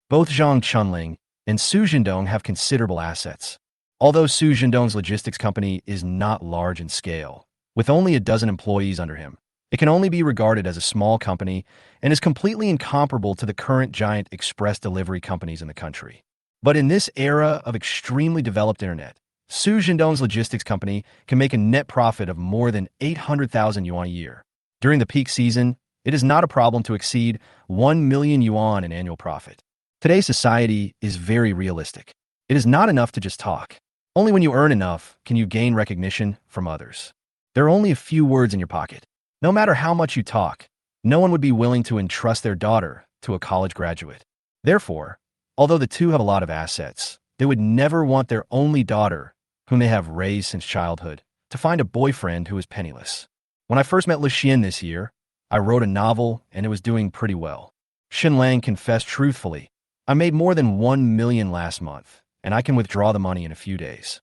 Both Zhang Chunling and Su Jindong have considerable assets. Although Su Jindong's logistics company is not large in scale, with only a dozen employees under him, it can only be regarded as a small company and is completely incomparable to the current giant express delivery companies in the country. But in this era of extremely developed internet, Su Jindong's logistics company can make a net profit of more than 800,000 yuan a year. During the peak season, it is not a problem to exceed 1 million yuan in annual profit. Today's society is very realistic. It is not enough to just talk. Only when you earn enough can you gain recognition from others. There are only a few words in your pocket. No matter how much you talk, no one would be willing to entrust their daughter to a college graduate. Therefore, although the two have a lot of assets, they would never want their only daughter, whom they have raised since childhood, to find a boyfriend who is penniless. When I first met Xian this year, I wrote a novel and it was doing pretty well. Shen Lang confessed truthfully, I made more than 1 million last month, and I can withdraw the money in a few days.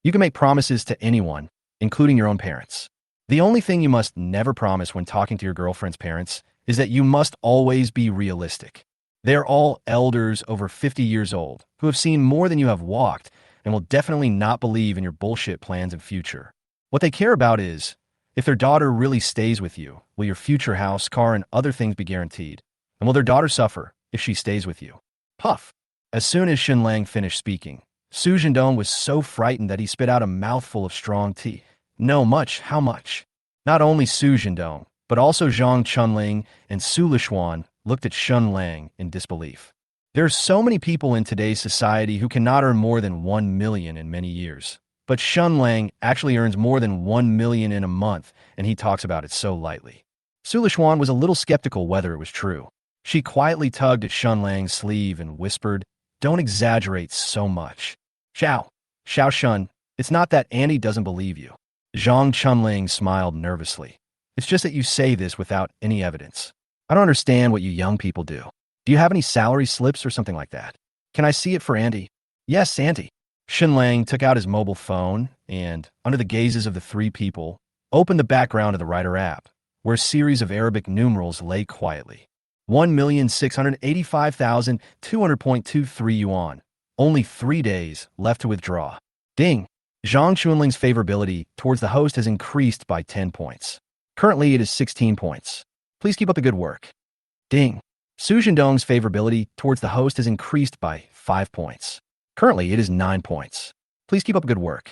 You can make promises to anyone, including your own parents. The only thing you must never promise when talking to your girlfriend's parents is that you must always be realistic. They're all elders over 50 years old who have seen more than you have walked and will definitely not believe in your bullshit plans and future. What they care about is, if their daughter really stays with you, will your future house, car, and other things be guaranteed? And will their daughter suffer if she stays with you? Puff. As soon as Shen Lang finished speaking, Su Zhendong was so frightened that he spit out a mouthful of strong tea. No, much, how much? Not only Su Zhendong, but also Zhang Chunling and Su Lishuan looked at Shen Lang in disbelief. There are so many people in today's society who cannot earn more than 1 million in many years. But Shen Lang actually earns more than 1 million in a month, and he talks about it so lightly. Su Lishuan was a little skeptical whether it was true. She quietly tugged at Shen Lang's sleeve and whispered, "Don't exaggerate so much." Xiao Shun, it's not that Andy doesn't believe you. Zhang Chunling smiled nervously. It's just that you say this without any evidence. I don't understand what you young people do. Do you have any salary slips or something like that? Can I see it for Andy? Yes, Auntie. Shen Lang took out his mobile phone and, under the gazes of the three people, opened the background of the writer app, where a series of Arabic numerals lay quietly. 1,685,200.23 yuan. Only 3 days left to withdraw. Ding! Zhang Chunling's favorability towards the host has increased by 10 points. Currently, it is 16 points. Please keep up the good work. Ding! Su Zhendong's favorability towards the host has increased by 5 points. Currently, it is 9 points. Please keep up good work.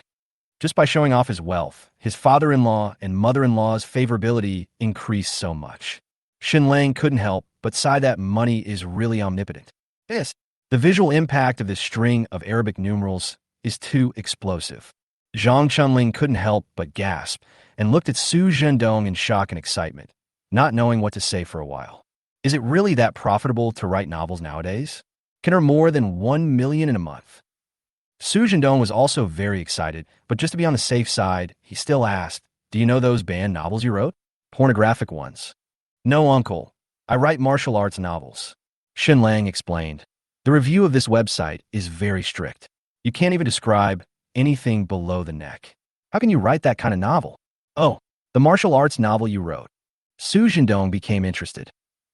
Just by showing off his wealth, his father-in-law and mother-in-law's favorability increased so much. Shen Lang couldn't help but sigh that money is really omnipotent. Yes, the visual impact of this string of Arabic numerals is too explosive. Zhang Chunling couldn't help but gasp and looked at Su Zhendong in shock and excitement, not knowing what to say for a while. Is it really that profitable to write novels nowadays? Can earn more than 1 million in a month? Su Zhendong was also very excited, but just to be on the safe side, he still asked, "Do you know those banned novels you wrote? Pornographic ones?" "No, uncle. I write martial arts novels." Shen Lang explained. The review of this website is very strict. You can't even describe anything below the neck. How can you write that kind of novel? Oh, the martial arts novel you wrote. Su Zhendong became interested.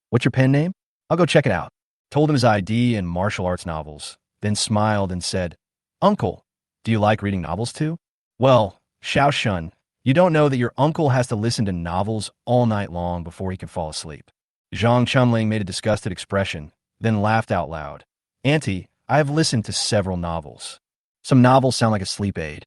What's your pen name? I'll go check it out. Told him his ID and martial arts novels, then smiled and said, "Uncle, do you like reading novels too?" "Well, Xiao Shun, you don't know that your uncle has to listen to novels all night long before he can fall asleep." Zhang Chunling made a disgusted expression, then laughed out loud. "Auntie, I have listened to several novels. Some novels sound like a sleep aid."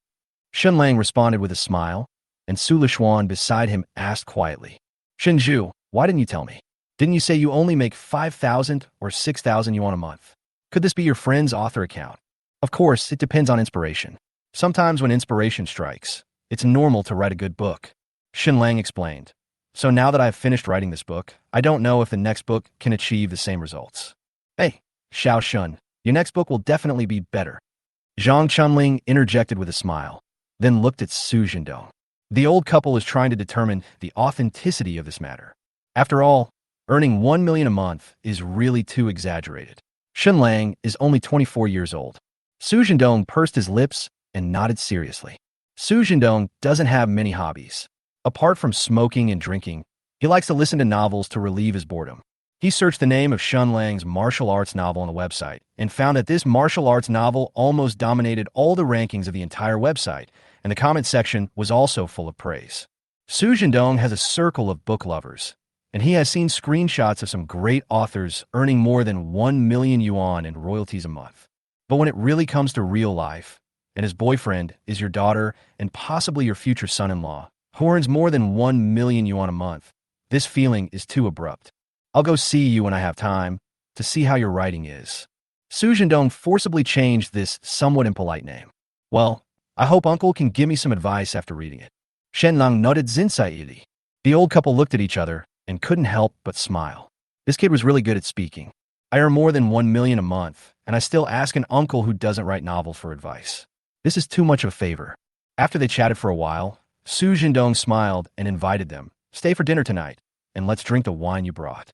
Shen Lang responded with a smile, and Su Lishuan beside him asked quietly, "Shenju, why didn't you tell me? Didn't you say you only make 5,000 or 6,000 yuan a month? Could this be your friend's author account?" "Of course, it depends on inspiration. Sometimes when inspiration strikes, it's normal to write a good book," Shen Lang explained. "So now that I've finished writing this book, I don't know if the next book can achieve the same results." "Hey, Xiao Shun, your next book will definitely be better." Zhang Chunling interjected with a smile, then looked at Su Zhendong. The old couple is trying to determine the authenticity of this matter. After all, earning 1 million a month is really too exaggerated. Shen Lang is only 24 years old. Su Zhendong pursed his lips and nodded seriously. Su Zhendong doesn't have many hobbies. Apart from smoking and drinking, he likes to listen to novels to relieve his boredom. He searched the name of Shen Lang's martial arts novel on the website and found that this martial arts novel almost dominated all the rankings of the entire website, and the comment section was also full of praise. Su Zhendong has a circle of book lovers, and he has seen screenshots of some great authors earning more than 1 million yuan in royalties a month. But when it really comes to real life, and his boyfriend is your daughter and possibly your future son-in-law, who earns more than 1 million yuan a month, this feeling is too abrupt. "I'll go see you when I have time to see how your writing is." Su Zhendong forcibly changed this somewhat impolite name. "Well, I hope Uncle can give me some advice after reading it." Shen Lang nodded zinsaili. The old couple looked at each other and couldn't help but smile. This kid was really good at speaking. I earn more than 1 million a month, and I still ask an uncle who doesn't write novels for advice. This is too much of a favor. After they chatted for a while, Su Jindong smiled and invited them. Stay for dinner tonight, and let's drink the wine you brought.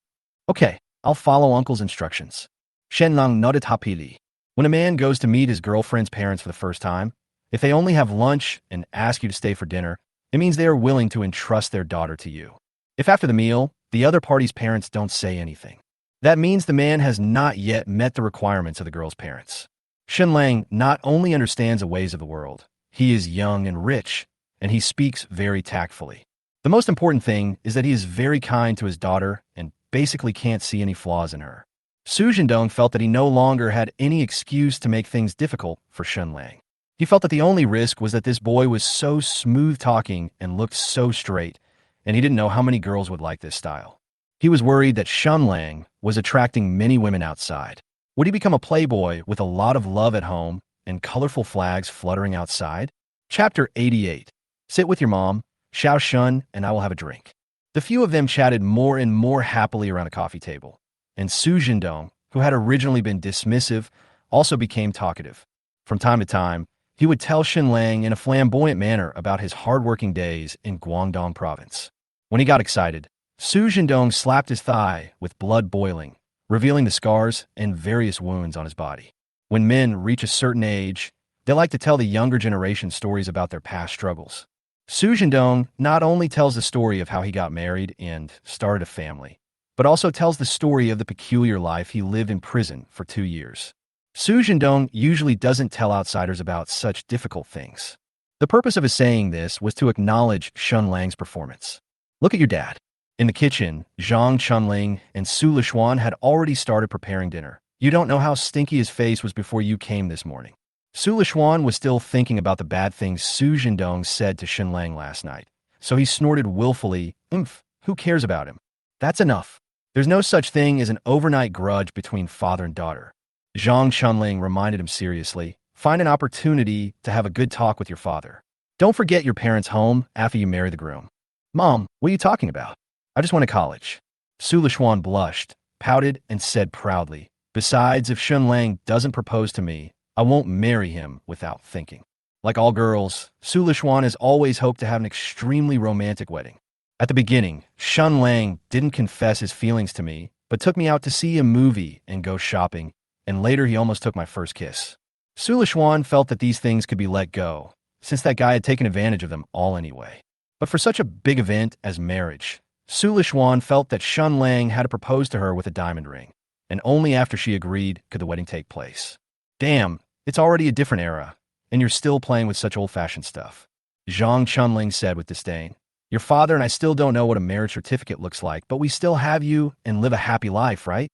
Okay, I'll follow uncle's instructions. Shen Lang nodded happily. When a man goes to meet his girlfriend's parents for the first time, if they only have lunch and ask you to stay for dinner, it means they are willing to entrust their daughter to you. If after the meal, the other party's parents don't say anything, that means the man has not yet met the requirements of the girl's parents. Shen Lang not only understands the ways of the world, he is young and rich, and he speaks very tactfully. The most important thing is that he is very kind to his daughter and basically can't see any flaws in her. Su Jindong felt that he no longer had any excuse to make things difficult for Shen Lang. He felt that the only risk was that this boy was so smooth-talking and looked so straight, and he didn't know how many girls would like this style. He was worried that Shen Lang was attracting many women outside. Would he become a playboy with a lot of love at home and colorful flags fluttering outside? Chapter 88. Sit with your mom, Xiao Shun, and I will have a drink. The few of them chatted more and more happily around a coffee table, and Su Jindong, who had originally been dismissive, also became talkative. From time to time, he would tell Shen Lang in a flamboyant manner about his hard-working days in Guangdong province. When he got excited, Su Jindong slapped his thigh with blood boiling, revealing the scars and various wounds on his body. When men reach a certain age, they like to tell the younger generation stories about their past struggles. Su Jindong not only tells the story of how he got married and started a family, but also tells the story of the peculiar life he lived in prison for 2 years. Su Jindong usually doesn't tell outsiders about such difficult things. The purpose of his saying this was to acknowledge Shen Lang's performance. Look at your dad. In the kitchen, Zhang Chunling and Su Lishuan had already started preparing dinner. You don't know how stinky his face was before you came this morning. Su Lishuan was still thinking about the bad things Su Jindong said to Shen Lang last night, so he snorted willfully, who cares about him? That's enough. There's no such thing as an overnight grudge between father and daughter. Zhang Chunling reminded him seriously, find an opportunity to have a good talk with your father. Don't forget your parents' home after you marry the groom. Mom, what are you talking about? I just went to college. Su Lishuan blushed, pouted, and said proudly, besides, if Shen Lang doesn't propose to me, I won't marry him without thinking. Like all girls, Su Lishuan has always hoped to have an extremely romantic wedding. At the beginning, Shen Lang didn't confess his feelings to me, but took me out to see a movie and go shopping, and later he almost took my first kiss. Su Lishuan felt that these things could be let go, since that guy had taken advantage of them all anyway. But for such a big event as marriage, Su Lishuan felt that Shen Lang had to propose to her with a diamond ring, and only after she agreed could the wedding take place. Damn, it's already a different era, and you're still playing with such old-fashioned stuff. Zhang Chunling said with disdain. Your father and I still don't know what a marriage certificate looks like, but we still have you and live a happy life, right?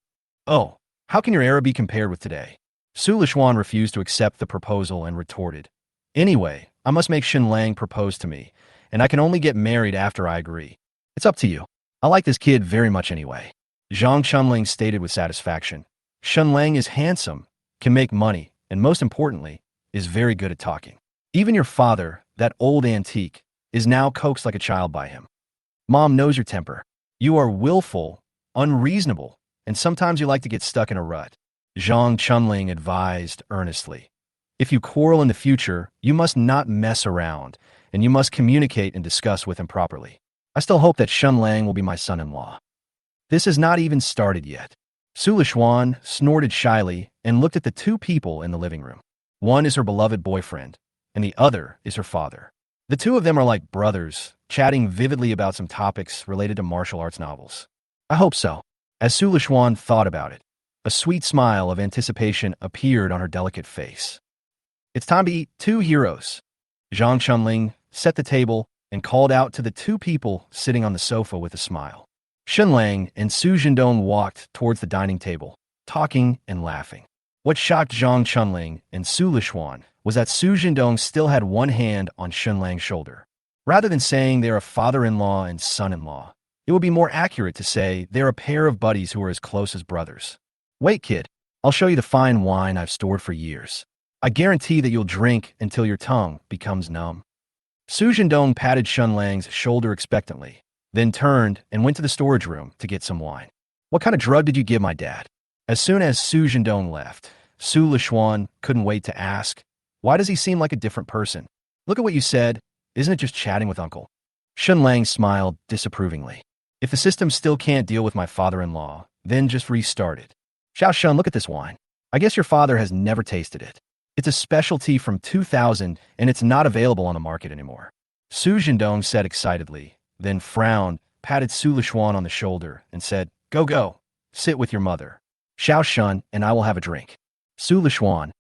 Oh, how can your era be compared with today? Su Lishuan refused to accept the proposal and retorted. Anyway, I must make Shen Lang propose to me, and I can only get married after I agree. It's up to you. I like this kid very much anyway. Zhang Chunling stated with satisfaction. Shen Lang is handsome, can make money, and most importantly, is very good at talking. Even your father, that old antique, is now coaxed like a child by him. Mom knows your temper. You are willful, unreasonable, and sometimes you like to get stuck in a rut. Zhang Chunling advised earnestly. If you quarrel in the future, you must not mess around, and you must communicate and discuss with him properly. I still hope that Shen Lang will be my son-in-law. This has not even started yet. Su Lishuan snorted shyly and looked at the two people in the living room. One is her beloved boyfriend, and the other is her father. The two of them are like brothers, chatting vividly about some topics related to martial arts novels. I hope so. As Su Lishuan thought about it, a sweet smile of anticipation appeared on her delicate face. It's time to eat, two heroes. Zhang Chunling set the table and called out to the two people sitting on the sofa with a smile. Shen Lang and Su Jindong walked towards the dining table, talking and laughing. What shocked Zhang Chunling and Su Lishuan was that Su Jindong still had one hand on Shen Lang's shoulder. Rather than saying they're a father-in-law and son-in-law, it would be more accurate to say they're a pair of buddies who are as close as brothers. Wait, kid, I'll show you the fine wine I've stored for years. I guarantee that you'll drink until your tongue becomes numb. Su Jindong patted Shen Lang's shoulder expectantly, then turned and went to the storage room to get some wine. What kind of drug did you give my dad? As soon as Su Zhendong left, Su Lishuan couldn't wait to ask, why does he seem like a different person? Look at what you said. Isn't it just chatting with uncle? Shen Lang smiled disapprovingly. If the system still can't deal with my father-in-law, then just restart it. Xiao Shun, look at this wine. I guess your father has never tasted it. It's a specialty from 2000 and it's not available on the market anymore. Su Zhendong said excitedly, then frowned, patted Su Lishuan on the shoulder, and said, Go, sit with your mother. Xiao Shun and I will have a drink. Su Lishuan.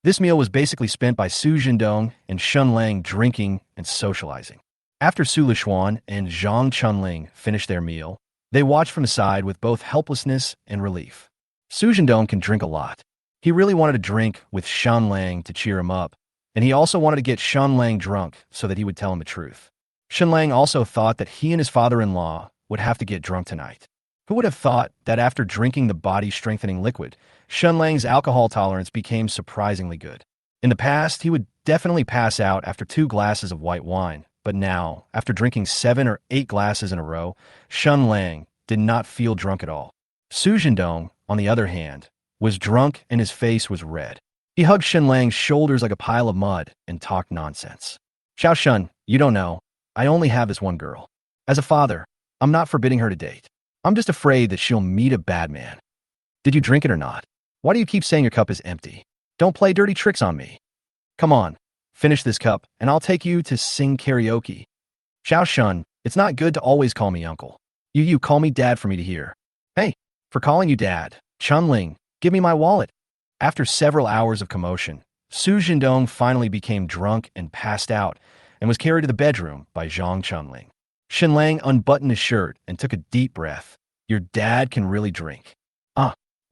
This meal was basically spent by Su Zhendong and Shen Lang drinking and socializing. After Su Lishuan and Zhang Chunling finished their meal, they watched from the side with both helplessness and relief. Su Zhendong can drink a lot. He really wanted to drink with Shen Lang to cheer him up, and he also wanted to get Shen Lang drunk so that he would tell him the truth. Shen Lang also thought that he and his father-in-law would have to get drunk tonight. Who would have thought that after drinking the body-strengthening liquid, Shen Lang's alcohol tolerance became surprisingly good? In the past, he would definitely pass out after 2 glasses of white wine, but now, after drinking 7 or 8 glasses in a row, Shen Lang did not feel drunk at all. Su Zhendong, on the other hand, was drunk and his face was red. He hugged Shen Lang's shoulders like a pile of mud and talked nonsense. Xiao Shun, you don't know. I only have this one girl. As a father, I'm not forbidding her to date. I'm just afraid that she'll meet a bad man. Did you drink it or not? Why do you keep saying your cup is empty? Don't play dirty tricks on me. Come on, finish this cup and I'll take you to sing karaoke. Xiao Shun, it's not good to always call me uncle. You call me dad for me to hear. Hey, for calling you dad, Chunling, give me my wallet. After several hours of commotion, Su Zhendong finally became drunk and passed out and was carried to the bedroom by Zhang Chunling. Shen Lang unbuttoned his shirt and took a deep breath. Your dad can really drink.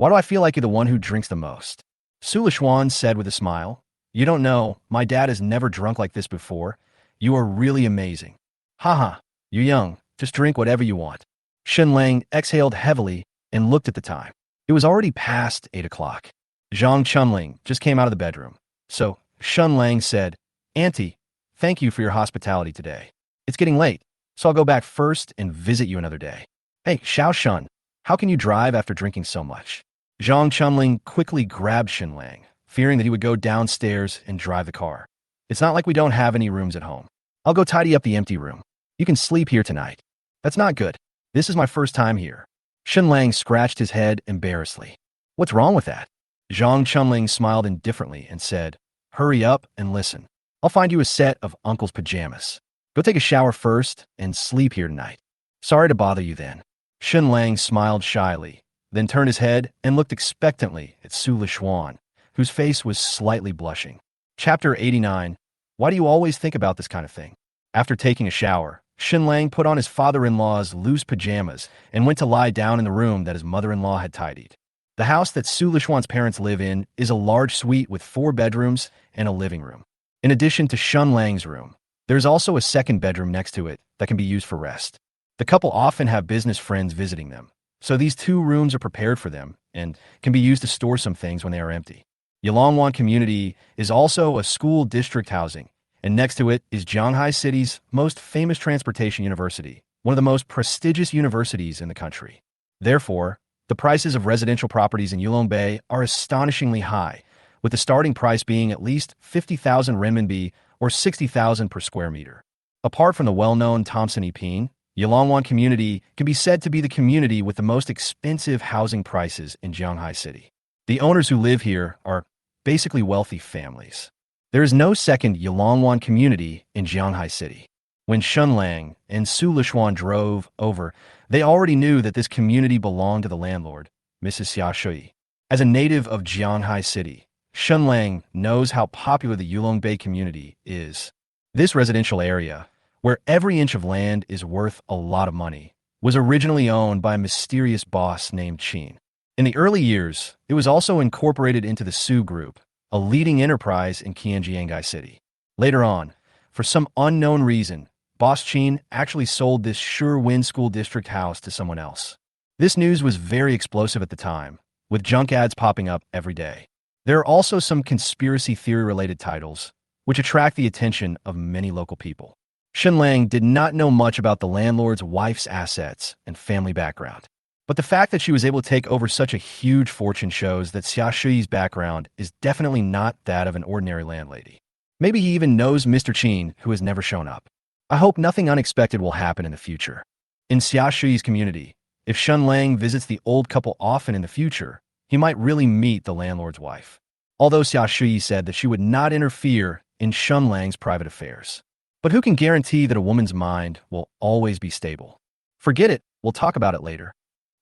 Why do I feel like you're the one who drinks the most? Su Lishuan said with a smile. You don't know, my dad has never drunk like this before. You are really amazing. Haha, you're young, just drink whatever you want. Shen Lang exhaled heavily and looked at the time. It was already past 8 o'clock. Zhang Chunling just came out of the bedroom. So, Shen Lang said, Auntie, thank you for your hospitality today. It's getting late, so I'll go back first and visit you another day. Hey, Xiao Shun, how can you drive after drinking so much? Zhang Chunling quickly grabbed Shen Lang, fearing that he would go downstairs and drive the car. It's not like we don't have any rooms at home. I'll go tidy up the empty room. You can sleep here tonight. That's not good. This is my first time here. Shen Lang scratched his head embarrassedly. What's wrong with that? Zhang Chunling smiled indifferently and said, Hurry up and listen. I'll find you a set of uncle's pajamas. Go take a shower first and sleep here tonight. Sorry to bother you then. Shen Lang smiled shyly, then turned his head and looked expectantly at Su Lishuan, whose face was slightly blushing. Chapter 89. Why do you always think about this kind of thing? After taking a shower, Shen Lang put on his father-in-law's loose pajamas and went to lie down in the room that his mother-in-law had tidied. The house that Su Lishuan's parents live in is a large suite with 4 bedrooms and a living room. In addition to Shen Lang's room, there's also a second bedroom next to it that can be used for rest. The couple often have business friends visiting them, so these 2 rooms are prepared for them and can be used to store some things when they are empty. Yalongwan Community is also a school district housing, and next to it is Jianghai City's most famous transportation university, one of the most prestigious universities in the country. Therefore, the prices of residential properties in Yulong are astonishingly high, with the starting price being at least 50,000 renminbi or 60,000 per square meter. Apart from the well-known Thompson Epine, Yalongwan Community can be said to be the community with the most expensive housing prices in Jianghai City. The owners who live here are basically wealthy families. There is no second Yalongwan Community in Jianghai City. When Shen Lang and Su Lishuan drove over, they already knew that this community belonged to the landlord, Mrs. Xia Shui. As a native of Jianghai City, Shen Lang knows how popular the Yulong community is. This residential area, where every inch of land is worth a lot of money, was originally owned by a mysterious boss named Qin. In the early years, it was also incorporated into the Su Group, a leading enterprise in Qianjiangai City. Later on, for some unknown reason, Boss Qin actually sold this Sure Win School District house to someone else. This news was very explosive at the time, with junk ads popping up every day. There are also some conspiracy theory-related titles, which attract the attention of many local people. Shen Lang did not know much about the landlord's wife's assets and family background. But the fact that she was able to take over such a huge fortune shows that Xia Shui's background is definitely not that of an ordinary landlady. Maybe he even knows Mr. Qin, who has never shown up. I hope nothing unexpected will happen in the future. In Xia Shui's community, if Shen Lang visits the old couple often in the future, he might really meet the landlord's wife. Although Xia Shui said that she would not interfere in Shen Lang's private affairs. But who can guarantee that a woman's mind will always be stable? Forget it, we'll talk about it later.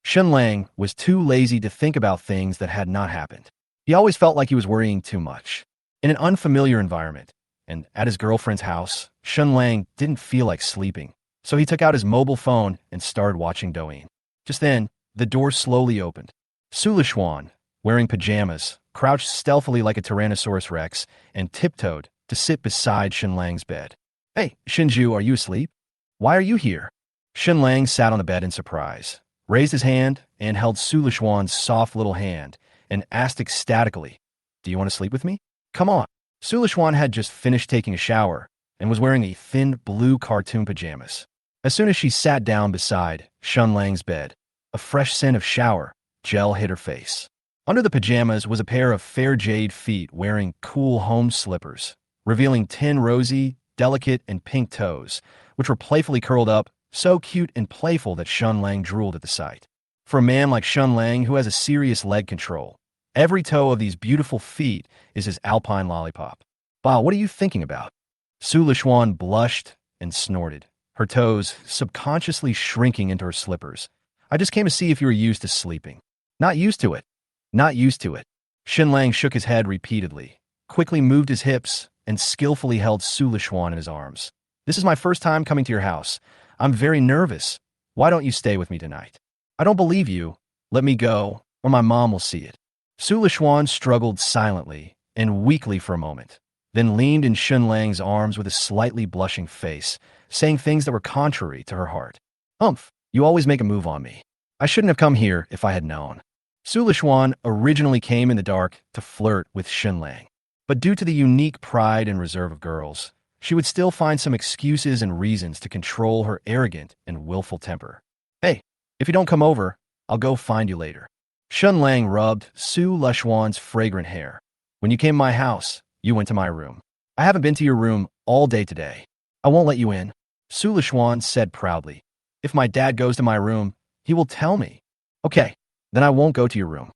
Shen Lang was too lazy to think about things that had not happened. He always felt like he was worrying too much. In an unfamiliar environment, and at his girlfriend's house, Shen Lang didn't feel like sleeping, so he took out his mobile phone and started watching Douyin. Just then, the door slowly opened. Su Lishuan, wearing pajamas, crouched stealthily like a Tyrannosaurus Rex and tiptoed to sit beside Shen Lang's bed. Hey, Shinju, are you asleep? Why are you here? Shen Lang sat on the bed in surprise, raised his hand, and held Su Lishuan's soft little hand, and asked ecstatically, Do you want to sleep with me? Come on. Su Lishuan had just finished taking a shower and was wearing a thin blue cartoon pajamas. As soon as she sat down beside Shen Lang's bed, a fresh scent of shower gel hit her face. Under the pajamas was a pair of fair jade feet wearing cool home slippers, revealing 10 rosy, delicate, and pink toes, which were playfully curled up, so cute and playful that Shen Lang drooled at the sight. For a man like Shen Lang, who has a serious leg control, every toe of these beautiful feet is his alpine lollipop. Wow, what are you thinking about? Su Lishuan blushed and snorted, her toes subconsciously shrinking into her slippers. I just came to see if you were used to sleeping. Not used to it. Not used to it. Shen Lang shook his head repeatedly, quickly moved his hips, and skillfully held Su Lishuan in his arms. This is my first time coming to your house. I'm very nervous. Why don't you stay with me tonight? I don't believe you. Let me go, or my mom will see it. Su Lishuan struggled silently and weakly for a moment, then leaned in Shen Lang's arms with a slightly blushing face, saying things that were contrary to her heart. Humph, you always make a move on me. I shouldn't have come here if I had known. Su Lishuan originally came in the dark to flirt with Shen Lang. But due to the unique pride and reserve of girls, she would still find some excuses and reasons to control her arrogant and willful temper. Hey, if you don't come over, I'll go find you later. Shen Lang rubbed Su Lishuan's fragrant hair. When you came to my house, you went to my room. I haven't been to your room all day today. I won't let you in. Su Lishuan said proudly. If my dad goes to my room, he will tell me. Okay, then I won't go to your room.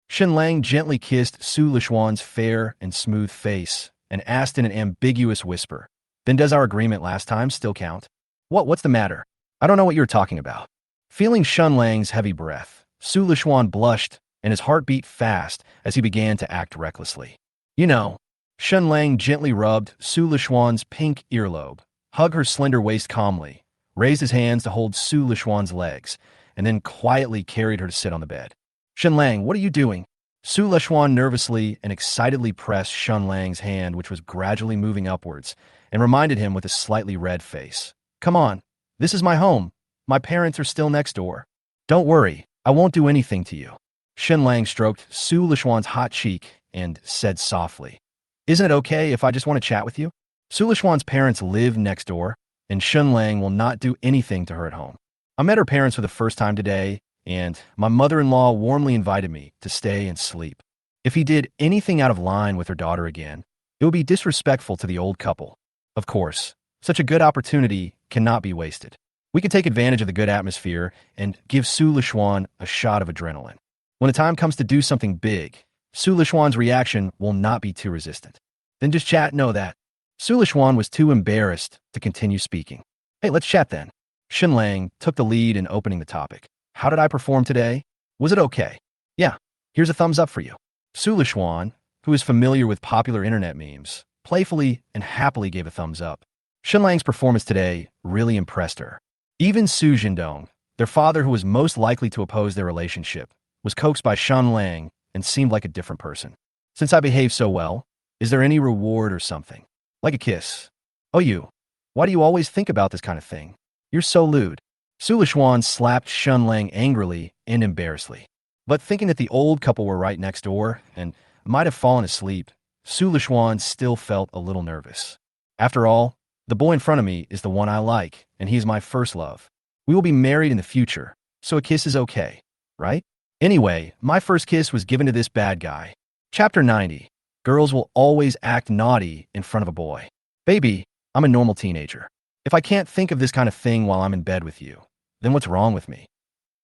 Shen Lang gently kissed Su Lishuan's fair and smooth face and asked in an ambiguous whisper, Then does our agreement last time still count? What's the matter? I don't know what you're talking about. Feeling Shen Lang's heavy breath, Su Lishuan blushed and his heart beat fast as he began to act recklessly. You know, Shen Lang gently rubbed Su Lishuan's pink earlobe, hugged her slender waist calmly, raised his hands to hold Su Lishuan's legs, and then quietly carried her to sit on the bed. Shen Lang, what are you doing? Su Lishuan nervously and excitedly pressed Shen Lang's hand, which was gradually moving upwards, and reminded him with a slightly red face. Come on, this is my home. My parents are still next door. Don't worry, I won't do anything to you. Shen Lang stroked Su Lishuan's hot cheek and said softly, Isn't it okay if I just want to chat with you? Su Lishuan's parents live next door, and Shen Lang will not do anything to her at home. I met her parents for the first time today, and my mother-in-law warmly invited me to stay and sleep. If he did anything out of line with her daughter again, it would be disrespectful to the old couple. Of course, such a good opportunity cannot be wasted. We can take advantage of the good atmosphere and give Su Lishuan a shot of adrenaline. When the time comes to do something big, Su Lishuan's reaction will not be too resistant. Then just chat, know that. Su Lishuan was too embarrassed to continue speaking. Hey, let's chat then. Shen Lang took the lead in opening the topic. How did I perform today? Was it okay? Yeah, here's a thumbs up for you. Su Lishuan, who is familiar with popular internet memes, playfully and happily gave a thumbs up. Shen Lang's performance today really impressed her. Even Su Jindong, their father who was most likely to oppose their relationship, was coaxed by Shen Lang and seemed like a different person. Since I behaved so well, is there any reward or something? Like a kiss? Oh you, why do you always think about this kind of thing? You're so lewd. Su Lishuan slapped Shen Lang angrily and embarrassedly. But thinking that the old couple were right next door and might have fallen asleep, Su Lishuan still felt a little nervous. After all, The boy in front of me is the one I like, and he is my first love. We will be married in the future, so a kiss is okay, right? Anyway, my first kiss was given to this bad guy. Chapter 90. Girls will always act naughty in front of a boy. Baby, I'm a normal teenager. If I can't think of this kind of thing while I'm in bed with you, then what's wrong with me?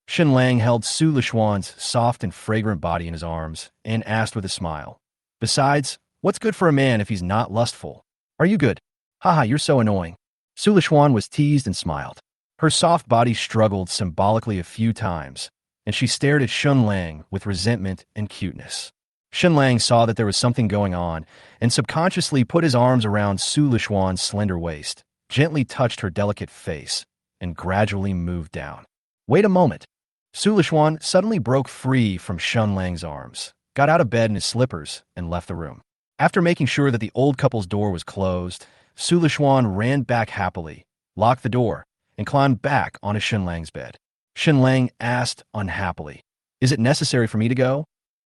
Shen Lang held Su Lishuan's soft and fragrant body in his arms and asked with a smile. Besides, what's good for a man if he's not lustful? Are you good? Haha, you're so annoying. Su Lishuan was teased and smiled. Her soft body struggled symbolically a few times, and she stared at Shen Lang with resentment and cuteness. Shen Lang saw that there was something going on and subconsciously put his arms around Su Lishuan's slender waist, gently touched her delicate face, and gradually moved down. Wait a moment. Su Lishuan suddenly broke free from Shen Lang's arms, got out of bed in his slippers, and left the room. After making sure that the old couple's door was closed, Su Lishuan ran back happily, locked the door, and climbed back onto Shen Lang's bed. Shen Lang asked unhappily, "Is it necessary for me to go?"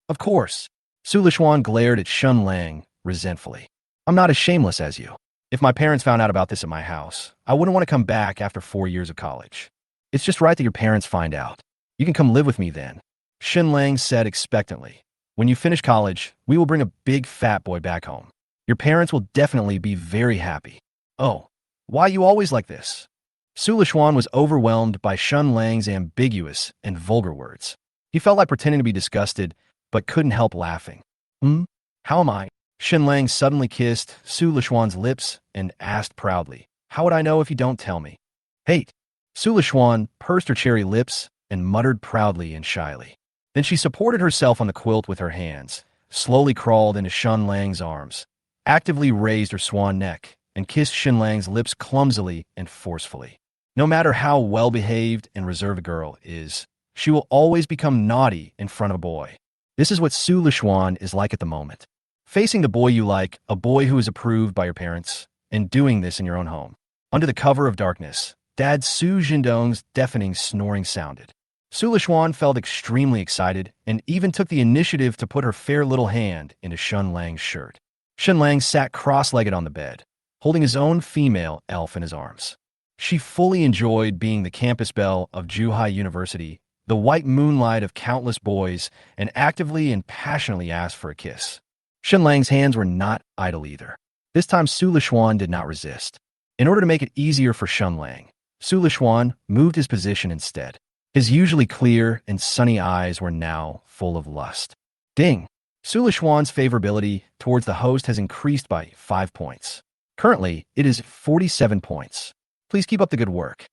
"Of course." Su Lishuan glared at Shen Lang resentfully. "I'm not as shameless as you. If my parents found out about this at my house, I wouldn't want to come back after 4 years of college. It's just right that your parents find out. You can come live with me then." Shen Lang said expectantly, "When you finish college, we will bring a big fat boy back home. Your parents will definitely be very happy." "Oh, why you always like this?" Su Lishuan was overwhelmed by Shen Lang's ambiguous and vulgar words. He felt like pretending to be disgusted, but couldn't help laughing. How am I?" Shen Lang suddenly kissed Su Lishuan's lips and asked proudly, "How would I know if you don't tell me?" "Hate." Su Lishuan pursed her cherry lips and muttered proudly and shyly. Then she supported herself on the quilt with her hands, slowly crawled into Shen Lang's arms, actively raised her swan neck, and kissed Shen Lang's lips clumsily and forcefully. No matter how well-behaved and reserved a girl is, she will always become naughty in front of a boy. This is what Su Lishuan is like at the moment. Facing the boy you like, a boy who is approved by your parents, and doing this in your own home. Under the cover of darkness, Dad Su Jindong's deafening snoring sounded. Su Lishuan felt extremely excited and even took the initiative to put her fair little hand into Shen Lang's shirt. Shen Lang sat cross-legged on the bed, holding his own female elf in his arms. She fully enjoyed being the campus belle of Zhuhai University, the white moonlight of countless boys, and actively and passionately asked for a kiss. Shen Lang's hands were not idle either. This time Su Lishuan did not resist. In order to make it easier for Shen Lang, Su Lishuan moved his position instead. His usually clear and sunny eyes were now full of lust. Ding! Su Lishuan's favorability towards the host has increased by 5 points. Currently, it is 47 points. Please keep up the good work.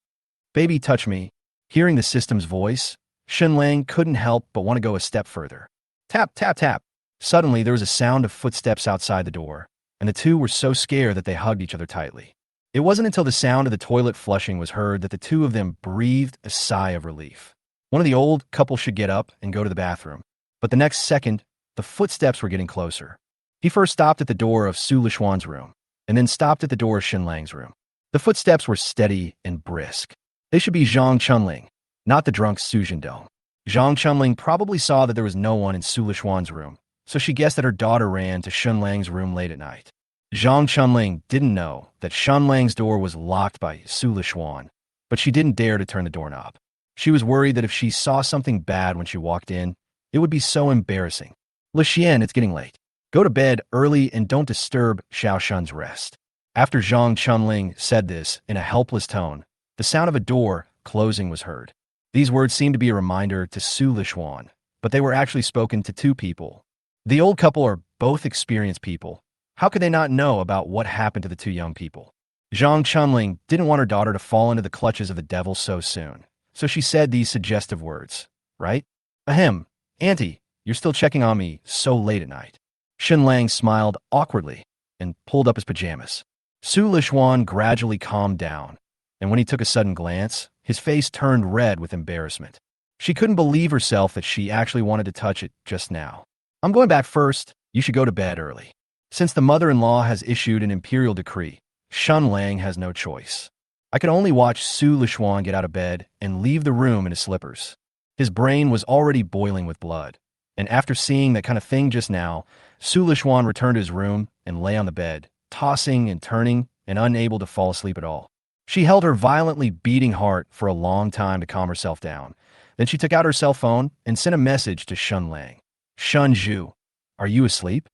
Baby, touch me. Hearing the system's voice, Shen Lang couldn't help but want to go a step further. Tap, tap, tap. Suddenly, there was a sound of footsteps outside the door, and the two were so scared that they hugged each other tightly. It wasn't until the sound of the toilet flushing was heard that the two of them breathed a sigh of relief. One of the old couple should get up and go to the bathroom. But the next second, the footsteps were getting closer. He first stopped at the door of Su Lishuan's room, and then stopped at the door of Shen Lang's room. The footsteps were steady and brisk. They should be Zhang Chunling, not the drunk Su Jindong. Zhang Chunling probably saw that there was no one in Su Lishuan's room, so she guessed that her daughter ran to Shen Lang's room late at night. Zhang Chunling didn't know that Shen Lang's door was locked by Su Lishuan, but she didn't dare to turn the doorknob. She was worried that if she saw something bad when she walked in, it would be so embarrassing. "Le Xian, it's getting late. Go to bed early and don't disturb Xiao Shun's rest." After Zhang Chunling said this in a helpless tone, the sound of a door closing was heard. These words seemed to be a reminder to Su Lishuan, but they were actually spoken to two people. The old couple are both experienced people. How could they not know about what happened to the two young people? Zhang Chunling didn't want her daughter to fall into the clutches of the devil so soon, so she said these suggestive words, right? "Ahem, Auntie, you're still checking on me so late at night." Shen Lang smiled awkwardly and pulled up his pajamas. Su Lishuan gradually calmed down, and when he took a sudden glance, his face turned red with embarrassment. She couldn't believe herself that she actually wanted to touch it just now. "I'm going back first. You should go to bed early." Since the mother-in-law has issued an imperial decree, Shen Lang has no choice. I could only watch Su Lishuan get out of bed and leave the room in his slippers. His brain was already boiling with blood, and after seeing that kind of thing just now, Su Lishuan returned to his room and lay on the bed, tossing and turning and unable to fall asleep at all. She held her violently beating heart for a long time to calm herself down. Then she took out her cell phone and sent a message to Shen Lang. Shun Zhu, are you asleep?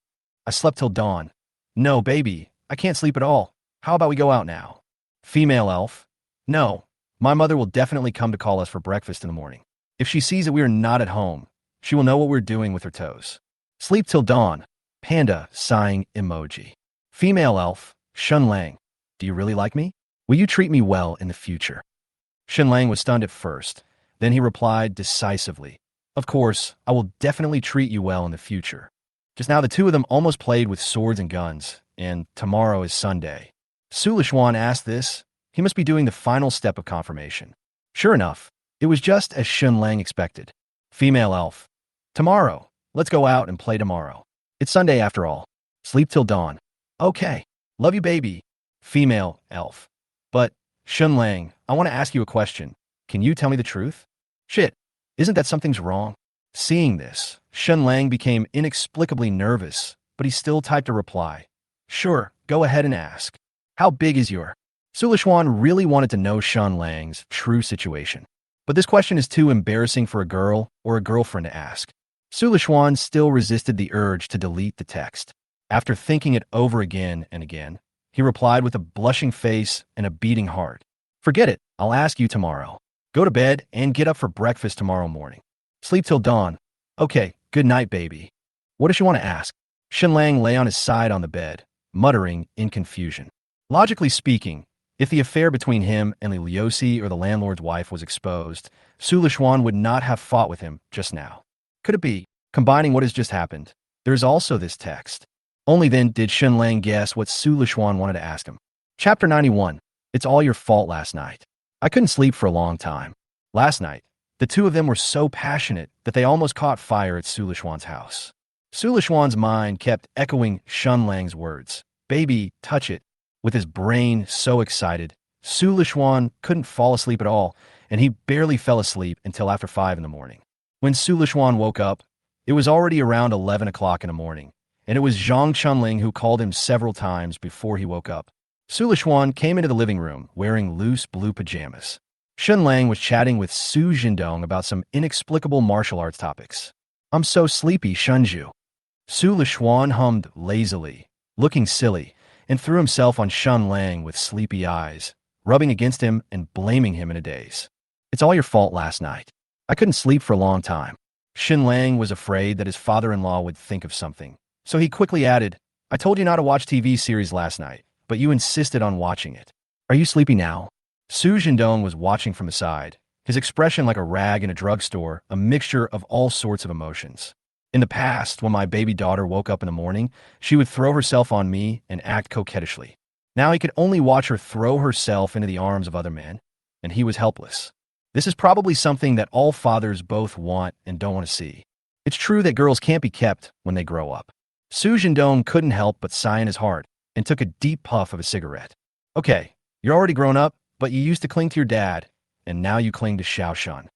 I slept till dawn. No, baby, I can't sleep at all. How about we go out now? Female elf. No, my mother will definitely come to call us for breakfast in the morning. If she sees that we are not at home, she will know what we're doing with her toes. Sleep till dawn. Panda sighing emoji. Female elf. Shen Lang. Do you really like me? Will you treat me well in the future? Shen Lang was stunned at first. Then he replied decisively. Of course, I will definitely treat you well in the future. Just now the two of them almost played with swords and guns, and tomorrow is Sunday. Su Lishuan asked this. He must be doing the final step of confirmation. Sure enough, it was just as Shen Lang expected. Female elf. Tomorrow. Let's go out and play tomorrow. It's Sunday after all. Sleep till dawn. Okay. Love you, baby. Female elf. But, Shen Lang, I want to ask you a question. Can you tell me the truth? Shit. Isn't that something's wrong? Seeing this, Shen Lang became inexplicably nervous, but he still typed a reply. Sure, go ahead and ask. How big is your? Su Lishuan really wanted to know Shen Lang's true situation. But this question is too embarrassing for a girl or a girlfriend to ask. Su Lishuan still resisted the urge to delete the text. After thinking it over again and again, he replied with a blushing face and a beating heart. Forget it, I'll ask you tomorrow. Go to bed and get up for breakfast tomorrow morning. Sleep till dawn. Okay, good night, baby. What does she want to ask? Shen Lang lay on his side on the bed, muttering in confusion. Logically speaking, if the affair between him and the Liusi or the landlord's wife was exposed, Su Lishuan would not have fought with him just now. Could it be, combining what has just happened, there's also this text? Only then did Shen Lang guess what Su Lishuan wanted to ask him. Chapter 91. It's all your fault last night. I couldn't sleep for a long time. Last night, the two of them were so passionate that they almost caught fire at Su Lishuan's house. Su Lishuan's mind kept echoing Shen Lang's words. Baby, touch it. With his brain so excited, Su Lishuan couldn't fall asleep at all, and he barely fell asleep until after 5 in the morning. When Su Lishuan woke up, it was already around 11 o'clock in the morning, and it was Zhang Chunling who called him several times before he woke up. Su Lishuan came into the living room wearing loose blue pajamas. Shen Lang was chatting with Su Jindong about some inexplicable martial arts topics. I'm so sleepy, Shunju. Su Lishuan hummed lazily, looking silly, and threw himself on Shen Lang with sleepy eyes, rubbing against him and blaming him in a daze. It's all your fault last night. I couldn't sleep for a long time. Shen Lang was afraid that his father-in-law would think of something, so he quickly added, I told you not to watch TV series last night, but you insisted on watching it. Are you sleepy now? Su Jindong was watching from the side, his expression like a rag in a drugstore, a mixture of all sorts of emotions. In the past, when my baby daughter woke up in the morning, she would throw herself on me and act coquettishly. Now he could only watch her throw herself into the arms of other men, and he was helpless. This is probably something that all fathers both want and don't want to see. It's true that girls can't be kept when they grow up. Su Jindong couldn't help but sigh in his heart and took a deep puff of a cigarette. Okay, you're already grown up, but you used to cling to your dad, and now you cling to Xiaoshan.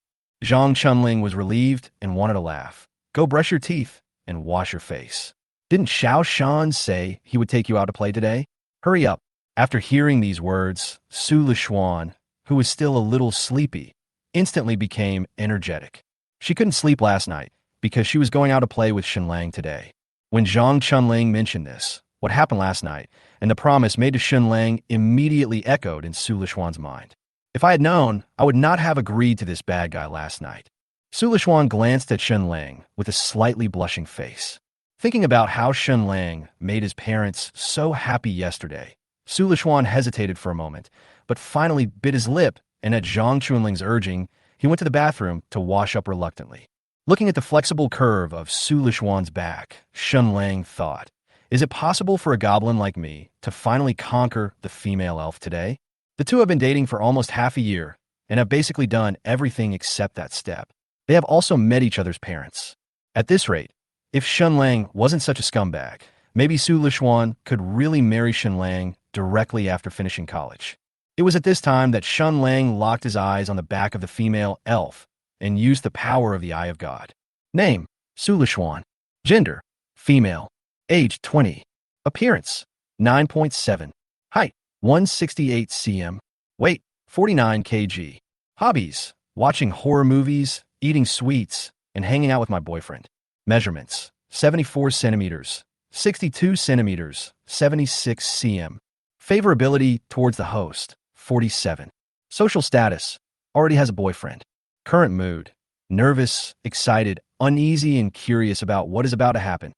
Zhang Chunling was relieved and wanted to laugh. Go brush your teeth and wash your face. Didn't Xiaoshan say he would take you out to play today? Hurry up. After hearing these words, Su Lishuan, who was still a little sleepy, instantly became energetic. She couldn't sleep last night because she was going out to play with Shen Lang today. When Zhang Chunling mentioned this, what happened last night, and the promise made to Shen Lang immediately echoed in Su Lishuan's mind. If I had known, I would not have agreed to this bad guy last night. Su Lishuan glanced at Shen Lang with a slightly blushing face. Thinking about how Shen Lang made his parents so happy yesterday, Su Lishuan hesitated for a moment, but finally bit his lip, and at Zhang Chunling's urging, he went to the bathroom to wash up reluctantly. Looking at the flexible curve of Su Lishuan's back, Shen Lang thought, is it possible for a goblin like me to finally conquer the female elf today? The two have been dating for almost half a year and have basically done everything except that step. They have also met each other's parents. At this rate, if Shen Lang wasn't such a scumbag, maybe Su Lishuan could really marry Shen Lang directly after finishing college. It was at this time that Shen Lang locked his eyes on the back of the female elf and used the power of the Eye of God. Name, Su Lishuan. Gender, female. Age 20. Appearance, 9.7. Height, 168 cm. Weight, 49 kg. Hobbies, watching horror movies, eating sweets, and hanging out with my boyfriend. Measurements, 74 centimeters, 62 centimeters, 76 cm. Favorability towards the host, 47. Social status, already has a boyfriend. Current mood, nervous, excited, uneasy, and curious about what is about to happen.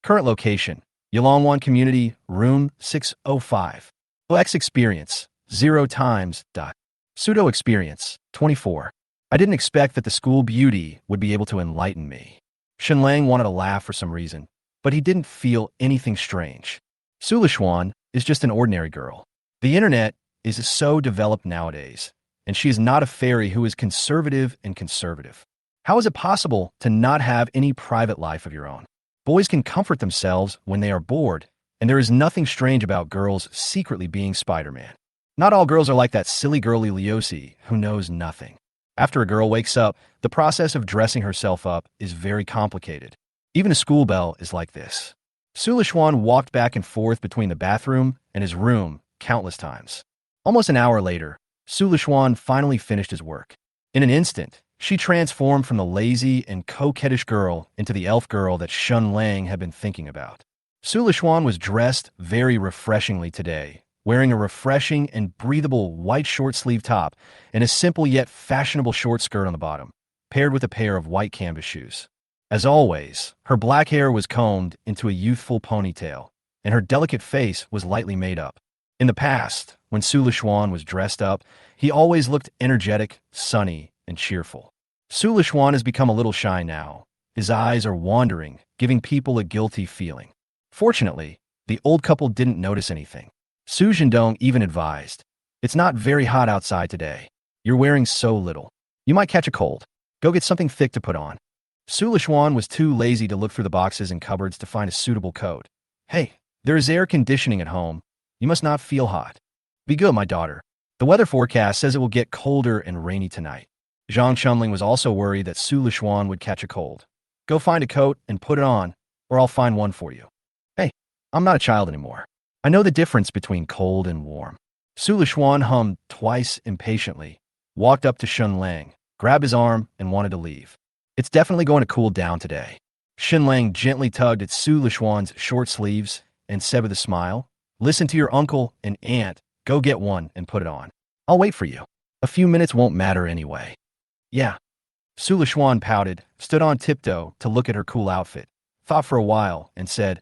Current location, Yalongwan Community, room 605. X experience, 0 times. Pseudo experience, 24. I didn't expect that the school beauty would be able to enlighten me. Shen Lang wanted to laugh for some reason, but he didn't feel anything strange. Sulishuan is just an ordinary girl. The internet is so developed nowadays, and she is not a fairy who is conservative and conservative. How is it possible to not have any private life of your own? Boys can comfort themselves when they are bored, and there is nothing strange about girls secretly being Spider-Man. Not all girls are like that silly girly Leosi who knows nothing. After a girl wakes up, the process of dressing herself up is very complicated. Even a school bell is like this. Sulishuan walked back and forth between the bathroom and his room countless times. Almost an hour later, Sulishuan finally finished his work. In an instant, she transformed from the lazy and coquettish girl into the elf girl that Shen Lang had been thinking about. Sulishuan was dressed very refreshingly today, wearing a refreshing and breathable white short-sleeve top and a simple yet fashionable short skirt on the bottom, paired with a pair of white canvas shoes. As always, her black hair was combed into a youthful ponytail, and her delicate face was lightly made up. In the past, when Sulishuan was dressed up, he always looked energetic, sunny, and cheerful. Sulishuan has become a little shy now. His eyes are wandering, giving people a guilty feeling. Fortunately, the old couple didn't notice anything. Su Zhendong even advised, "It's not very hot outside today. You're wearing so little. You might catch a cold. Go get something thick to put on." Sulishuan was too lazy to look through the boxes and cupboards to find a suitable coat. "Hey, there is air conditioning at home. You must not feel hot. Be good, my daughter. The weather forecast says it will get colder and rainy tonight." Zhang Chunling was also worried that Sulishuan would catch a cold. "Go find a coat and put it on, or I'll find one for you." "Hey, I'm not a child anymore. I know the difference between cold and warm." Sulishuan hummed twice impatiently, walked up to Shen Lang, grabbed his arm, and wanted to leave. "It's definitely going to cool down today." Shen Lang gently tugged at Sulishuan's short sleeves and said with a smile, "Listen to your uncle and aunt. Go get one and put it on. I'll wait for you. A few minutes won't matter anyway." "Yeah." Sulishuan pouted, stood on tiptoe to look at her cool outfit, thought for a while, and said,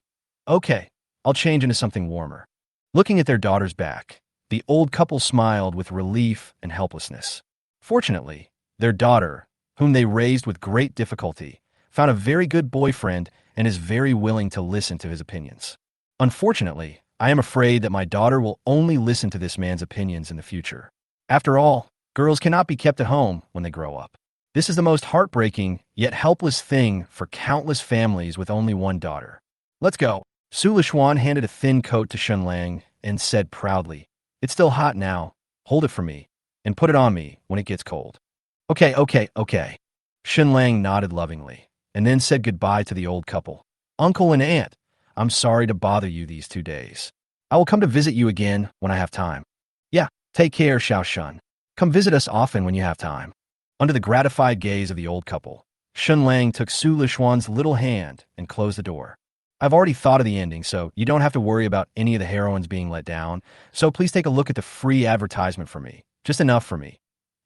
"Okay, I'll change into something warmer." Looking at their daughter's back, the old couple smiled with relief and helplessness. Fortunately, their daughter, whom they raised with great difficulty, found a very good boyfriend and is very willing to listen to his opinions. "Unfortunately, I am afraid that my daughter will only listen to this man's opinions in the future. After all, girls cannot be kept at home when they grow up. This is the most heartbreaking yet helpless thing for countless families with only one daughter. Let's go." Sulishuan handed a thin coat to Shen Lang and said proudly, "It's still hot now. Hold it for me, and put it on me when it gets cold." Okay. Shen Lang nodded lovingly, and then said goodbye to the old couple. "Uncle and aunt, I'm sorry to bother you these 2 days. I will come to visit you again when I have time." "Yeah, take care, Xiao Shun. Come visit us often when you have time." Under the gratified gaze of the old couple, Shen Lang took Sulishuan's little hand and closed the door. "I've already thought of the ending, so you don't have to worry about any of the heroines being let down, so please take a look at the free advertisement for me. Just enough for me.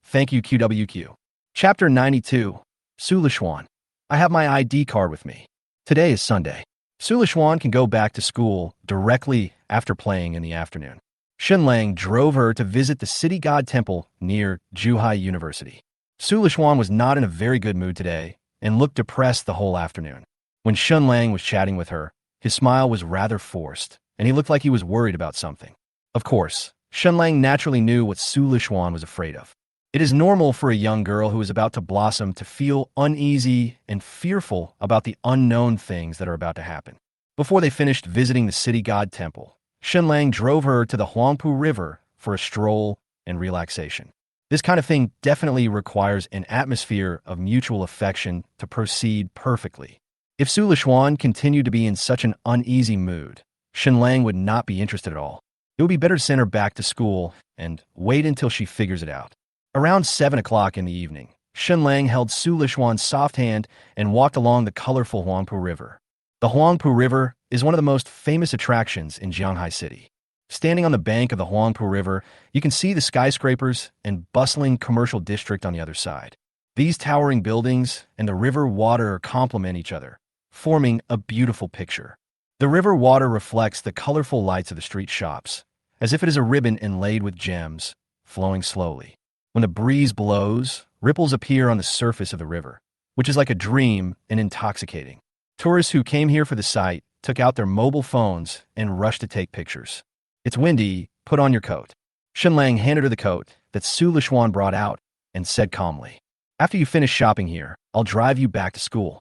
Thank you, QWQ." Chapter 92. Sulishuan. I have my ID card with me. Today is Sunday. Sulishuan can go back to school directly after playing in the afternoon. Shen Lang drove her to visit the city god temple near Zhuhai University. Sulishuan was not in a very good mood today and looked depressed the whole afternoon. When Shen Lang was chatting with her, his smile was rather forced, and he looked like he was worried about something. Of course, Shen Lang naturally knew what Sulishuan was afraid of. It is normal for a young girl who is about to blossom to feel uneasy and fearful about the unknown things that are about to happen. Before they finished visiting the city god temple, Shen Lang drove her to the Huangpu River for a stroll and relaxation. This kind of thing definitely requires an atmosphere of mutual affection to proceed perfectly. If Sulishuan continued to be in such an uneasy mood, Shen Lang would not be interested at all. It would be better to send her back to school and wait until she figures it out. Around 7 o'clock in the evening, Shen Lang held Su Lishuan's soft hand and walked along the colorful Huangpu River. The Huangpu River is one of the most famous attractions in Jianghai City. Standing on the bank of the Huangpu River, you can see the skyscrapers and bustling commercial district on the other side. These towering buildings and the river water complement each other, forming a beautiful picture. The river water reflects the colorful lights of the street shops, as if it is a ribbon inlaid with gems, flowing slowly. When the breeze blows, ripples appear on the surface of the river, which is like a dream and intoxicating. Tourists who came here for the sight took out their mobile phones and rushed to take pictures. It's windy, put on your coat. Shen Lang handed her the coat that Su Lishuan brought out and said calmly, after you finish shopping here, I'll drive you back to school.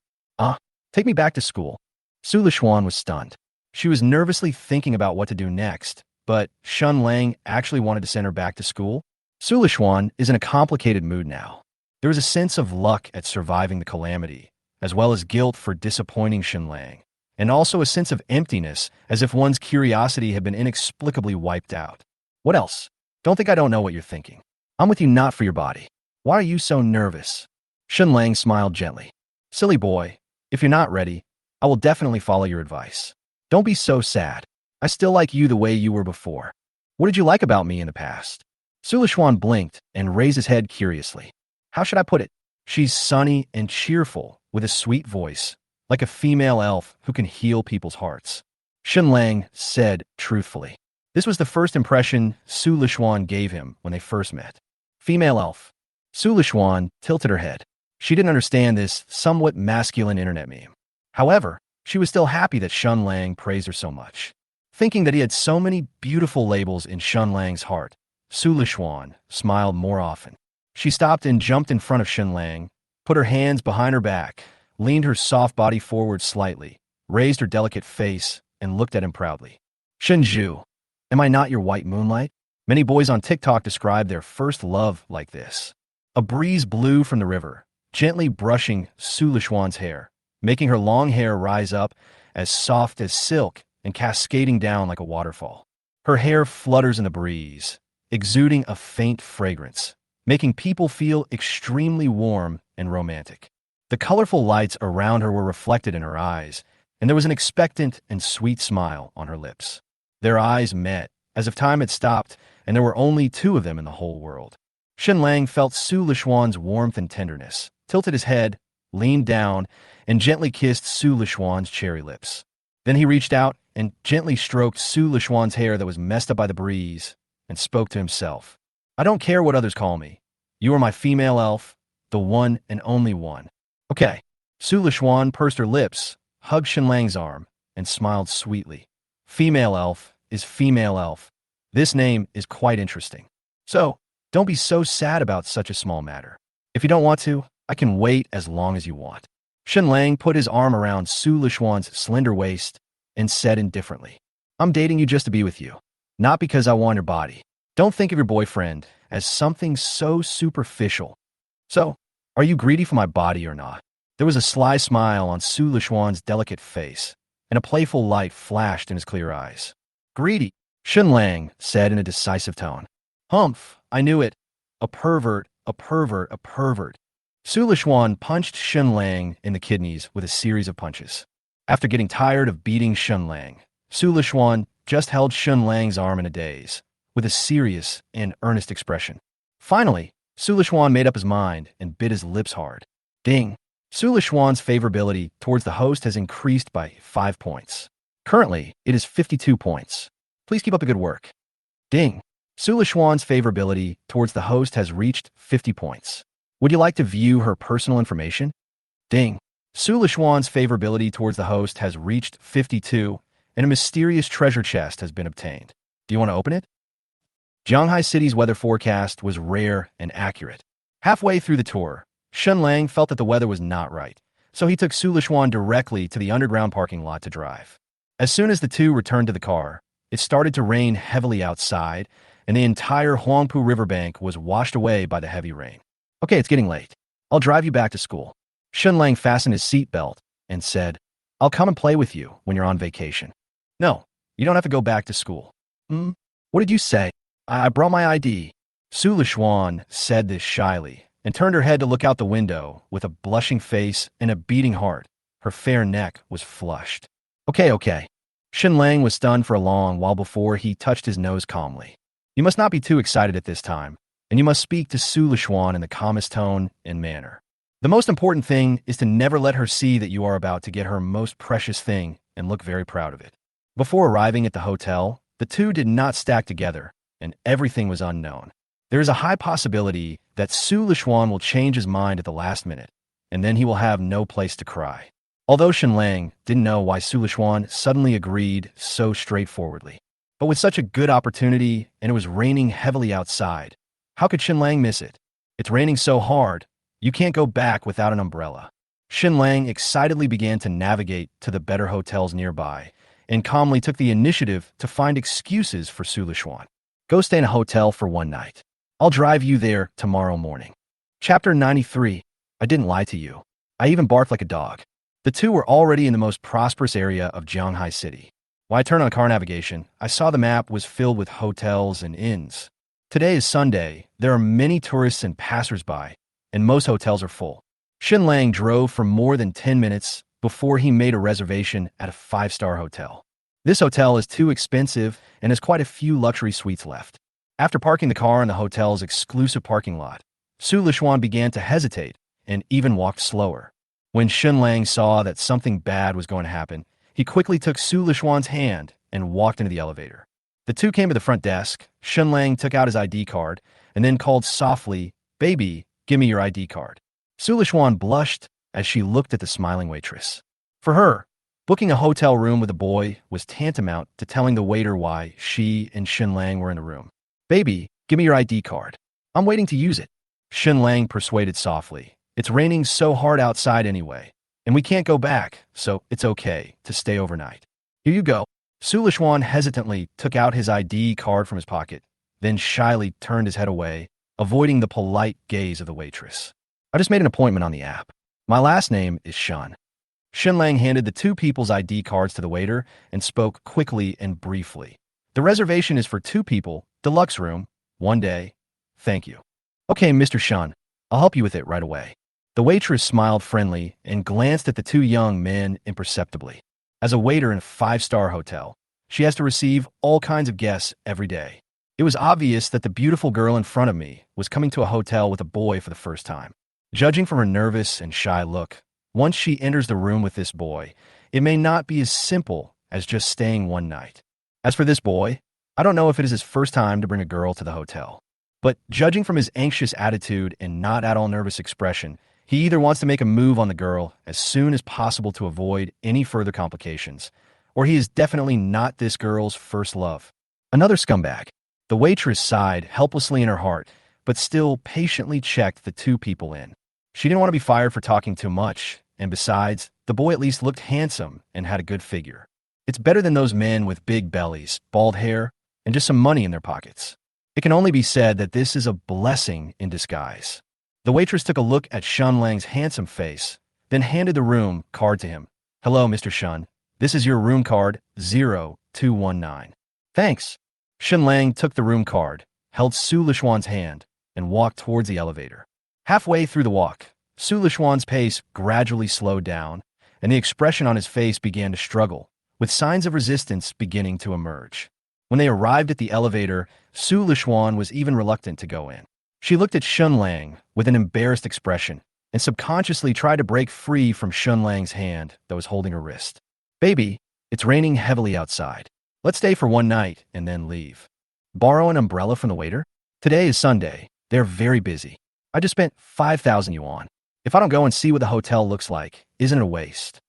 Take me back to school. Su Lishuan was stunned. She was nervously thinking about what to do next, but Shen Lang actually wanted to send her back to school. Su Lishuan is in a complicated mood now. There is a sense of luck at surviving the calamity, as well as guilt for disappointing Shen Lang, and also a sense of emptiness, as if one's curiosity had been inexplicably wiped out. What else? Don't think I don't know what you're thinking. I'm with you not for your body. Why are you so nervous? Shen Lang smiled gently. Silly boy, if you're not ready, I will definitely follow your advice. Don't be so sad. I still like you the way you were before. What did you like about me in the past? Su Lishuan blinked and raised his head curiously. How should I put it? She's sunny and cheerful, with a sweet voice, like a female elf who can heal people's hearts. Shen Lang said truthfully. This was the first impression Su Lishuan gave him when they first met. Female elf. Su Lishuan tilted her head. She didn't understand this somewhat masculine internet meme. However, she was still happy that Shen Lang praised her so much. Thinking that he had so many beautiful labels in Shen Lang's heart, Su Lishuan smiled more often. She stopped and jumped in front of Shen Lang, put her hands behind her back, leaned her soft body forward slightly, raised her delicate face, and looked at him proudly. Shenju, am I not your white moonlight? Many boys on TikTok describe their first love like this. A breeze blew from the river, gently brushing Su Lishuan's hair, making her long hair rise up as soft as silk and cascading down like a waterfall. Her hair flutters in the breeze, exuding a faint fragrance, making people feel extremely warm and romantic. The colorful lights around her were reflected in her eyes, and there was an expectant and sweet smile on her lips. Their eyes met, as if time had stopped, and there were only two of them in the whole world. Shen Lang felt Su Lishuan's warmth and tenderness, tilted his head, leaned down, and gently kissed Su Lishuan's cherry lips. Then he reached out and gently stroked Su Lishuan's hair that was messed up by the breeze, and spoke to himself. I don't care what others call me. You are my female elf, the one and only one. Okay. Su Lishuan pursed her lips, hugged Shen Lang's arm, and smiled sweetly. Female elf is female elf. This name is quite interesting. So, don't be so sad about such a small matter. If you don't want to, I can wait as long as you want. Shen Lang put his arm around Su Lishuan's slender waist and said indifferently, I'm dating you just to be with you, not because I want your body. Don't think of your boyfriend as something so superficial. So, are you greedy for my body or not? There was a sly smile on Su Lishuan's delicate face, and a playful light flashed in his clear eyes. Greedy, Shen Lang said in a decisive tone. Humph, I knew it. A pervert, a pervert, a pervert. Su Lishuan punched Shen Lang in the kidneys with a series of punches. After getting tired of beating Shen Lang, Su Lishuan just held Shen Lang's arm in a daze, with a serious and earnest expression. Finally, Su Lishuan made up his mind and bit his lips hard. Ding! Su Lishuan's favorability towards the host has increased by 5 points. Currently, it is 52 points. Please keep up the good work. Ding! Su Lishuan's favorability towards the host has reached 50 points. Would you like to view her personal information? Ding! Su Lishuan's favorability towards the host has reached 52, and a mysterious treasure chest has been obtained. Do you want to open it? Jianghai City's weather forecast was rare and accurate. Halfway through the tour, Shen Lang felt that the weather was not right, so he took Su Lishuan directly to the underground parking lot to drive. As soon as the two returned to the car, it started to rain heavily outside, and the entire Huangpu riverbank was washed away by the heavy rain. Okay, it's getting late. I'll drive you back to school. Shen Lang fastened his seatbelt and said, I'll come and play with you when you're on vacation. No, you don't have to go back to school. What did you say? I brought my ID. Su Lishuan said this shyly and turned her head to look out the window with a blushing face and a beating heart. Her fair neck was flushed. Okay, okay. Shen Lang was stunned for a long while before he touched his nose calmly. You must not be too excited at this time, and you must speak to Su Lishuan in the calmest tone and manner. The most important thing is to never let her see that you are about to get her most precious thing and look very proud of it. Before arriving at the hotel, the two did not stack together, and everything was unknown. There is a high possibility that Su Lishuan will change his mind at the last minute, and then he will have no place to cry. Although Shen Lang didn't know why Su Lishuan suddenly agreed so straightforwardly. But with such a good opportunity, and it was raining heavily outside, how could Shen Lang miss it? It's raining so hard, you can't go back without an umbrella. Shen Lang excitedly began to navigate to the better hotels nearby, and calmly took the initiative to find excuses for Su Lishuan. Go stay in a hotel for one night. I'll drive you there tomorrow morning. Chapter 93. I didn't lie to you. I even barked like a dog. The two were already in the most prosperous area of Jianghai City. When I turned on car navigation, I saw the map was filled with hotels and inns. Today is Sunday. There are many tourists and passersby, and most hotels are full. Shen Lang drove for more than 10 minutes before he made a reservation at a 5-star hotel. This hotel is too expensive and has quite a few luxury suites left. After parking the car in the hotel's exclusive parking lot, Su Lishuan began to hesitate and even walked slower. When Shen Lang saw that something bad was going to happen, he quickly took Su Lishuan's hand and walked into the elevator. The two came to the front desk. Shen Lang took out his ID card and then called softly, "Baby, give me your ID card." Su Lishuan blushed as she looked at the smiling waitress. For her, booking a hotel room with a boy was tantamount to telling the waiter why she and Shen Lang were in the room. "Baby, give me your ID card. I'm waiting to use it." Shen Lang persuaded softly. It's raining so hard outside anyway, and we can't go back, so it's okay to stay overnight. Here you go. Su Lishuan hesitantly took out his ID card from his pocket, then shyly turned his head away, avoiding the polite gaze of the waitress. I just made an appointment on the app. My last name is Shen. Shen Lang handed the two people's ID cards to the waiter and spoke quickly and briefly. The reservation is for 2 people, deluxe room, 1 day. Thank you. Okay, Mr. Shen, I'll help you with it right away. The waitress smiled friendly and glanced at the 2 young men imperceptibly. As a waiter in a 5-star hotel, she has to receive all kinds of guests every day. It was obvious that the beautiful girl in front of me was coming to a hotel with a boy for the first time. Judging from her nervous and shy look, once she enters the room with this boy, it may not be as simple as just staying one night. As for this boy, I don't know if it is his first time to bring a girl to the hotel. But judging from his anxious attitude and not at all nervous expression, he either wants to make a move on the girl as soon as possible to avoid any further complications, or he is definitely not this girl's first love. Another scumbag. The waitress sighed helplessly in her heart, but still patiently checked the 2 people in. She didn't want to be fired for talking too much, and besides, the boy at least looked handsome and had a good figure. It's better than those men with big bellies, bald hair, and just some money in their pockets. It can only be said that this is a blessing in disguise. The waitress took a look at Shen Lang's handsome face, then handed the room card to him. "Hello, Mr. Shen. This is your room card, 0219. Thanks. Shen Lang took the room card, held Su Lishuan's hand, and walked towards the elevator. Halfway through the walk, Su Lishuan's pace gradually slowed down, and the expression on his face began to struggle, with signs of resistance beginning to emerge. When they arrived at the elevator, Su Lishuan was even reluctant to go in. She looked at Shen Lang with an embarrassed expression and subconsciously tried to break free from Shen Lang's hand that was holding her wrist. "Baby, it's raining heavily outside. Let's stay for one night and then leave. Borrow an umbrella from the waiter? Today is Sunday. They're very busy. I just spent 5,000 yuan. If I don't go and see what the hotel looks like, isn't it a waste?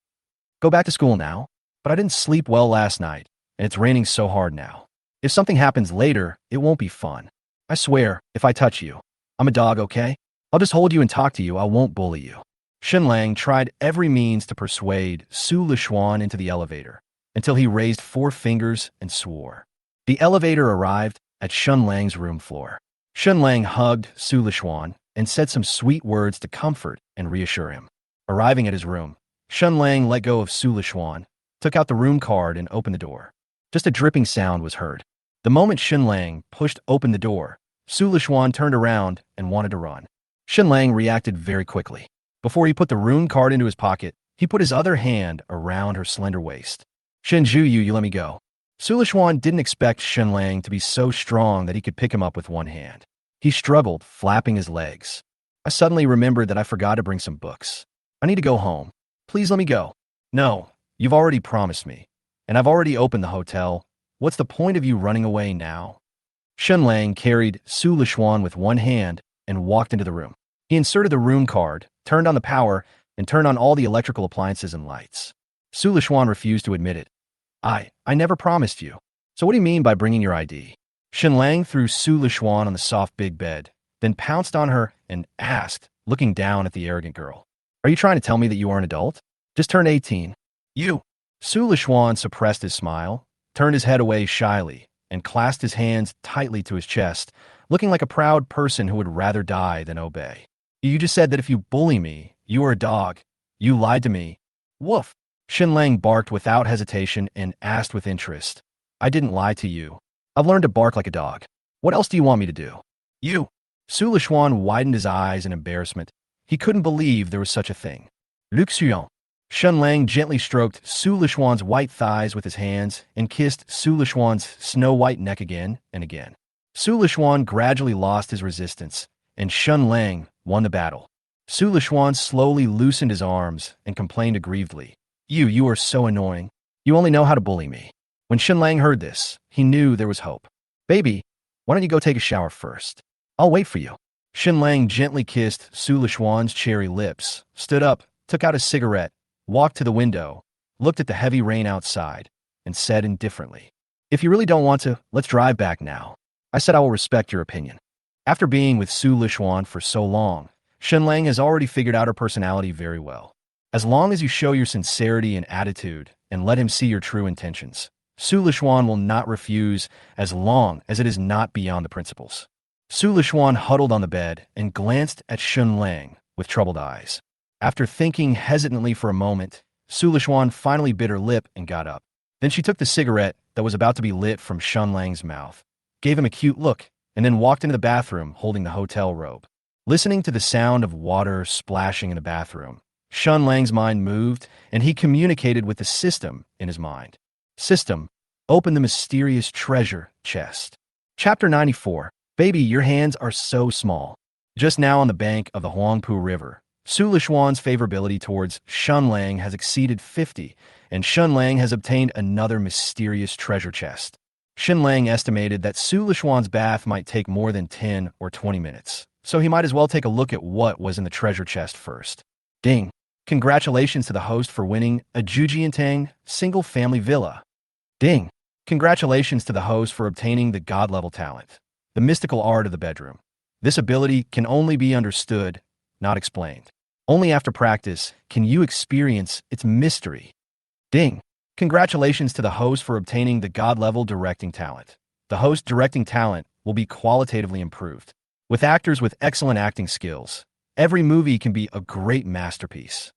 Go back to school now, but I didn't sleep well last night, and it's raining so hard now. If something happens later, it won't be fun. I swear, if I touch you, I'm a dog, okay? I'll just hold you and talk to you. I won't bully you." Shen Lang tried every means to persuade Su Lishuan into the elevator, until he raised 4 fingers and swore. The elevator arrived at Shen Lang's room floor. Shen Lang hugged Su Lishuan and said some sweet words to comfort and reassure him. Arriving at his room, Shen Lang let go of Su Lishuan, took out the room card and opened the door. Just a dripping sound was heard. The moment Shen Lang pushed open the door, Su Lishuan turned around and wanted to run. Shen Lang reacted very quickly. Before he put the rune card into his pocket, he put his other hand around her slender waist. Shen Zhu, you let me go. Su Lishuan didn't expect Shen Lang to be so strong that he could pick him up with one hand. He struggled, flapping his legs. I suddenly remembered that I forgot to bring some books. I need to go home. Please let me go. No, you've already promised me. And I've already opened the hotel. What's the point of you running away now? Shen Lang carried Su Lishuan with one hand and walked into the room. He inserted the room card, turned on the power, and turned on all the electrical appliances and lights. Su Lishuan refused to admit it. I never promised you. So what do you mean by bringing your ID? Shen Lang threw Su Lishuan on the soft big bed, then pounced on her and asked, looking down at the arrogant girl. Are you trying to tell me that you are an adult? Just turned 18. You. Su Lishuan suppressed his smile, turned his head away shyly, and clasped his hands tightly to his chest, looking like a proud person who would rather die than obey. You just said that if you bully me, you are a dog. You lied to me. Woof. Shen Lang barked without hesitation and asked with interest. I didn't lie to you. I've learned to bark like a dog. What else do you want me to do? You. Su Lishuan widened his eyes in embarrassment. He couldn't believe there was such a thing. Luc Xion. Shen Lang gently stroked Su Lishuan's white thighs with his hands and kissed Su Lishuan's snow-white neck again and again. Su Lishuan gradually lost his resistance, and Shen Lang won the battle. Su Lishuan slowly loosened his arms and complained aggrievedly. You are so annoying. You only know how to bully me. When Shen Lang heard this, he knew there was hope. Baby, why don't you go take a shower first? I'll wait for you. Shen Lang gently kissed Su Lishuan's cherry lips, stood up, took out a cigarette, walked to the window, looked at the heavy rain outside, and said indifferently, If you really don't want to, let's drive back now. I said I will respect your opinion. After being with Su Lishuan for so long, Shen Lang has already figured out her personality very well. As long as you show your sincerity and attitude and let him see your true intentions, Su Lishuan will not refuse as long as it is not beyond the principles. Su Lishuan huddled on the bed and glanced at Shen Lang with troubled eyes. After thinking hesitantly for a moment, Su Lishuan finally bit her lip and got up. Then she took the cigarette that was about to be lit from Shen Lang's mouth, gave him a cute look, and then walked into the bathroom holding the hotel robe. Listening to the sound of water splashing in the bathroom, Shen Lang's mind moved, and he communicated with the system in his mind. System, open the mysterious treasure chest. Chapter 94. Baby, your hands are so small. Just now on the bank of the Huangpu River, Su Lishuan's favorability towards Shen Lang has exceeded 50, and Shen Lang has obtained another mysterious treasure chest. Shen Lang estimated that Su Lishuan's bath might take more than 10 or 20 minutes, so he might as well take a look at what was in the treasure chest first. Ding! Congratulations to the host for winning a Jujiantang single-family villa. Ding! Congratulations to the host for obtaining the god-level talent, the mystical art of the bedroom. This ability can only be understood, not explained. Only after practice can you experience its mystery. Ding! Congratulations to the host for obtaining the god-level directing talent. The host directing talent will be qualitatively improved. With actors with excellent acting skills, every movie can be a great masterpiece.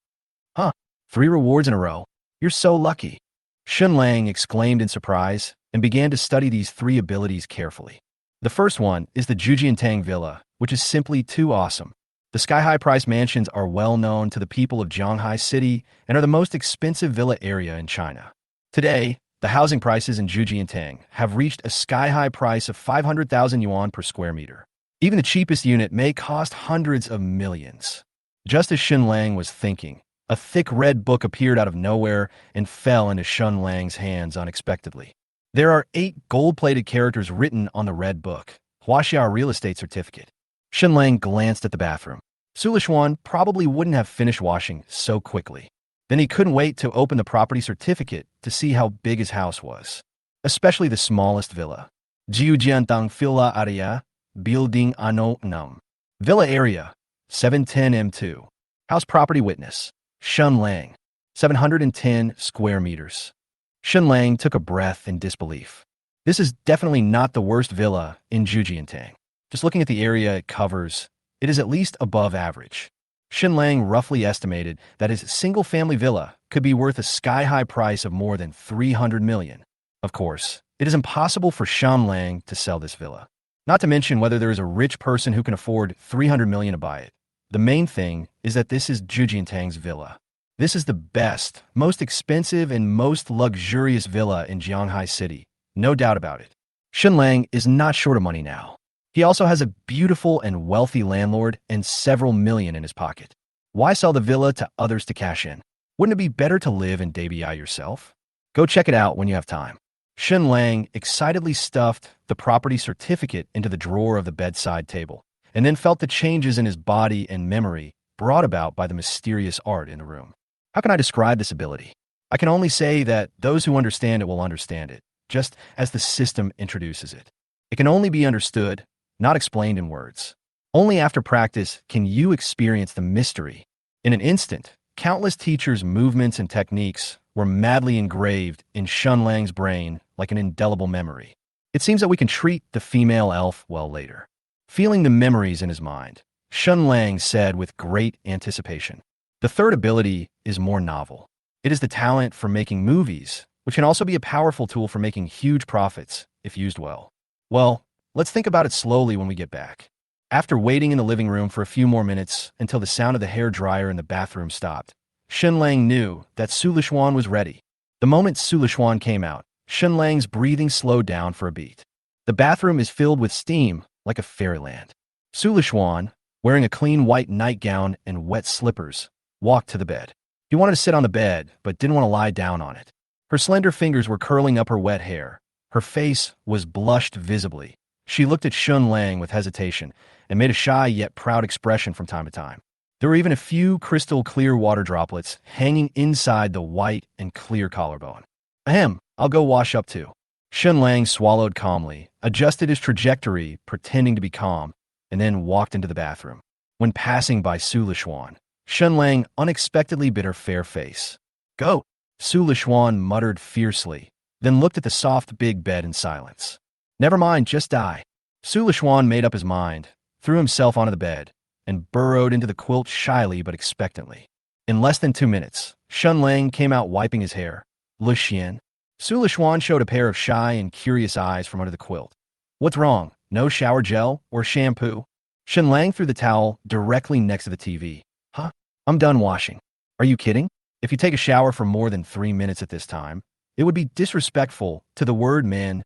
Huh, 3 rewards in a row. You're so lucky. Shen Lang exclaimed in surprise and began to study these 3 abilities carefully. The first one is the Jujiantang Villa, which is simply too awesome. The sky-high price mansions are well known to the people of Zhanghai City and are the most expensive villa area in China. Today, the housing prices in Jujiantang have reached a sky-high price of 500,000 yuan per square meter. Even the cheapest unit may cost hundreds of millions. Just as Shen Lang was thinking, a thick red book appeared out of nowhere and fell into Shen Lang's hands unexpectedly. There are 8 gold-plated characters written on the red book. Huaxia real estate certificate. Shen Lang glanced at the bathroom. Su Lishuan probably wouldn't have finished washing so quickly. Then he couldn't wait to open the property certificate to see how big his house was, especially the smallest villa. Jiujiantang Villa Area, Building Ano Num. Villa Area, 710 M2. House Property Witness, Shen Lang, 710 square meters. Shen Lang took a breath in disbelief. This is definitely not the worst villa in Jujiantang. Just looking at the area it covers, it is at least above average. Shen Lang roughly estimated that his single-family villa could be worth a sky-high price of more than 300 million. Of course, It is impossible for Shen Lang to sell this villa. Not to mention whether there is a rich person who can afford 300 million to buy it. The main thing is that this is Zhu Jiantang's villa. This is the best, most expensive, and most luxurious villa in Jianghai City. No doubt about it. Shen Lang is not short of money now. He also has a beautiful and wealthy landlord and several million in his pocket. Why sell the villa to others to cash in? Wouldn't it be better to live in Dabi yourself? Go check it out when you have time. Shen Lang excitedly stuffed the property certificate into the drawer of the bedside table, and then felt the changes in his body and memory brought about by the mysterious art in the room. How can I describe this ability? I can only say that those who understand it will understand it, just as the system introduces it. It can only be understood, not explained in words. Only after practice can you experience the mystery. In an instant, countless teachers' movements and techniques were madly engraved in Shen Lang's brain like an indelible memory. It seems that we can treat the female elf well later. Feeling the memories in his mind, Shen Lang said with great anticipation, "The third ability is more novel. It is the talent for making movies, which can also be a powerful tool for making huge profits if used well. Well, let's think about it slowly when we get back." After waiting in the living room for a few more minutes until the sound of the hair dryer in the bathroom stopped, Shen Lang knew that Su Lishuan was ready. The moment Su Lishuan came out, Shen Lang's breathing slowed down for a beat. The bathroom is filled with steam like a fairyland. Su Lishuan, wearing a clean white nightgown and wet slippers, walked to the bed. He wanted to sit on the bed, but didn't want to lie down on it. Her slender fingers were curling up her wet hair. Her face was blushed visibly. She looked at Shen Lang with hesitation and made a shy yet proud expression from time to time. There were even a few crystal clear water droplets hanging inside the white and clear collarbone. Ahem, I'll go wash up too. Shen Lang swallowed calmly, adjusted his trajectory, pretending to be calm, and then walked into the bathroom. When passing by Su Lishuan, Shen Lang unexpectedly bit her fair face. "Go!" Su Lishuan muttered fiercely, then looked at the soft big bed in silence. "Never mind, just die." Su Lishuan made up his mind, threw himself onto the bed, and burrowed into the quilt shyly but expectantly. In less than 2 minutes, Shen Lang came out wiping his hair. "Lixian." Su Lishuan showed a pair of shy and curious eyes from under the quilt. "What's wrong? No shower gel or shampoo?" Shen Lang threw the towel directly next to the TV. "Huh? I'm done washing." "Are you kidding? If you take a shower for more than 3 minutes at this time, it would be disrespectful to the word man."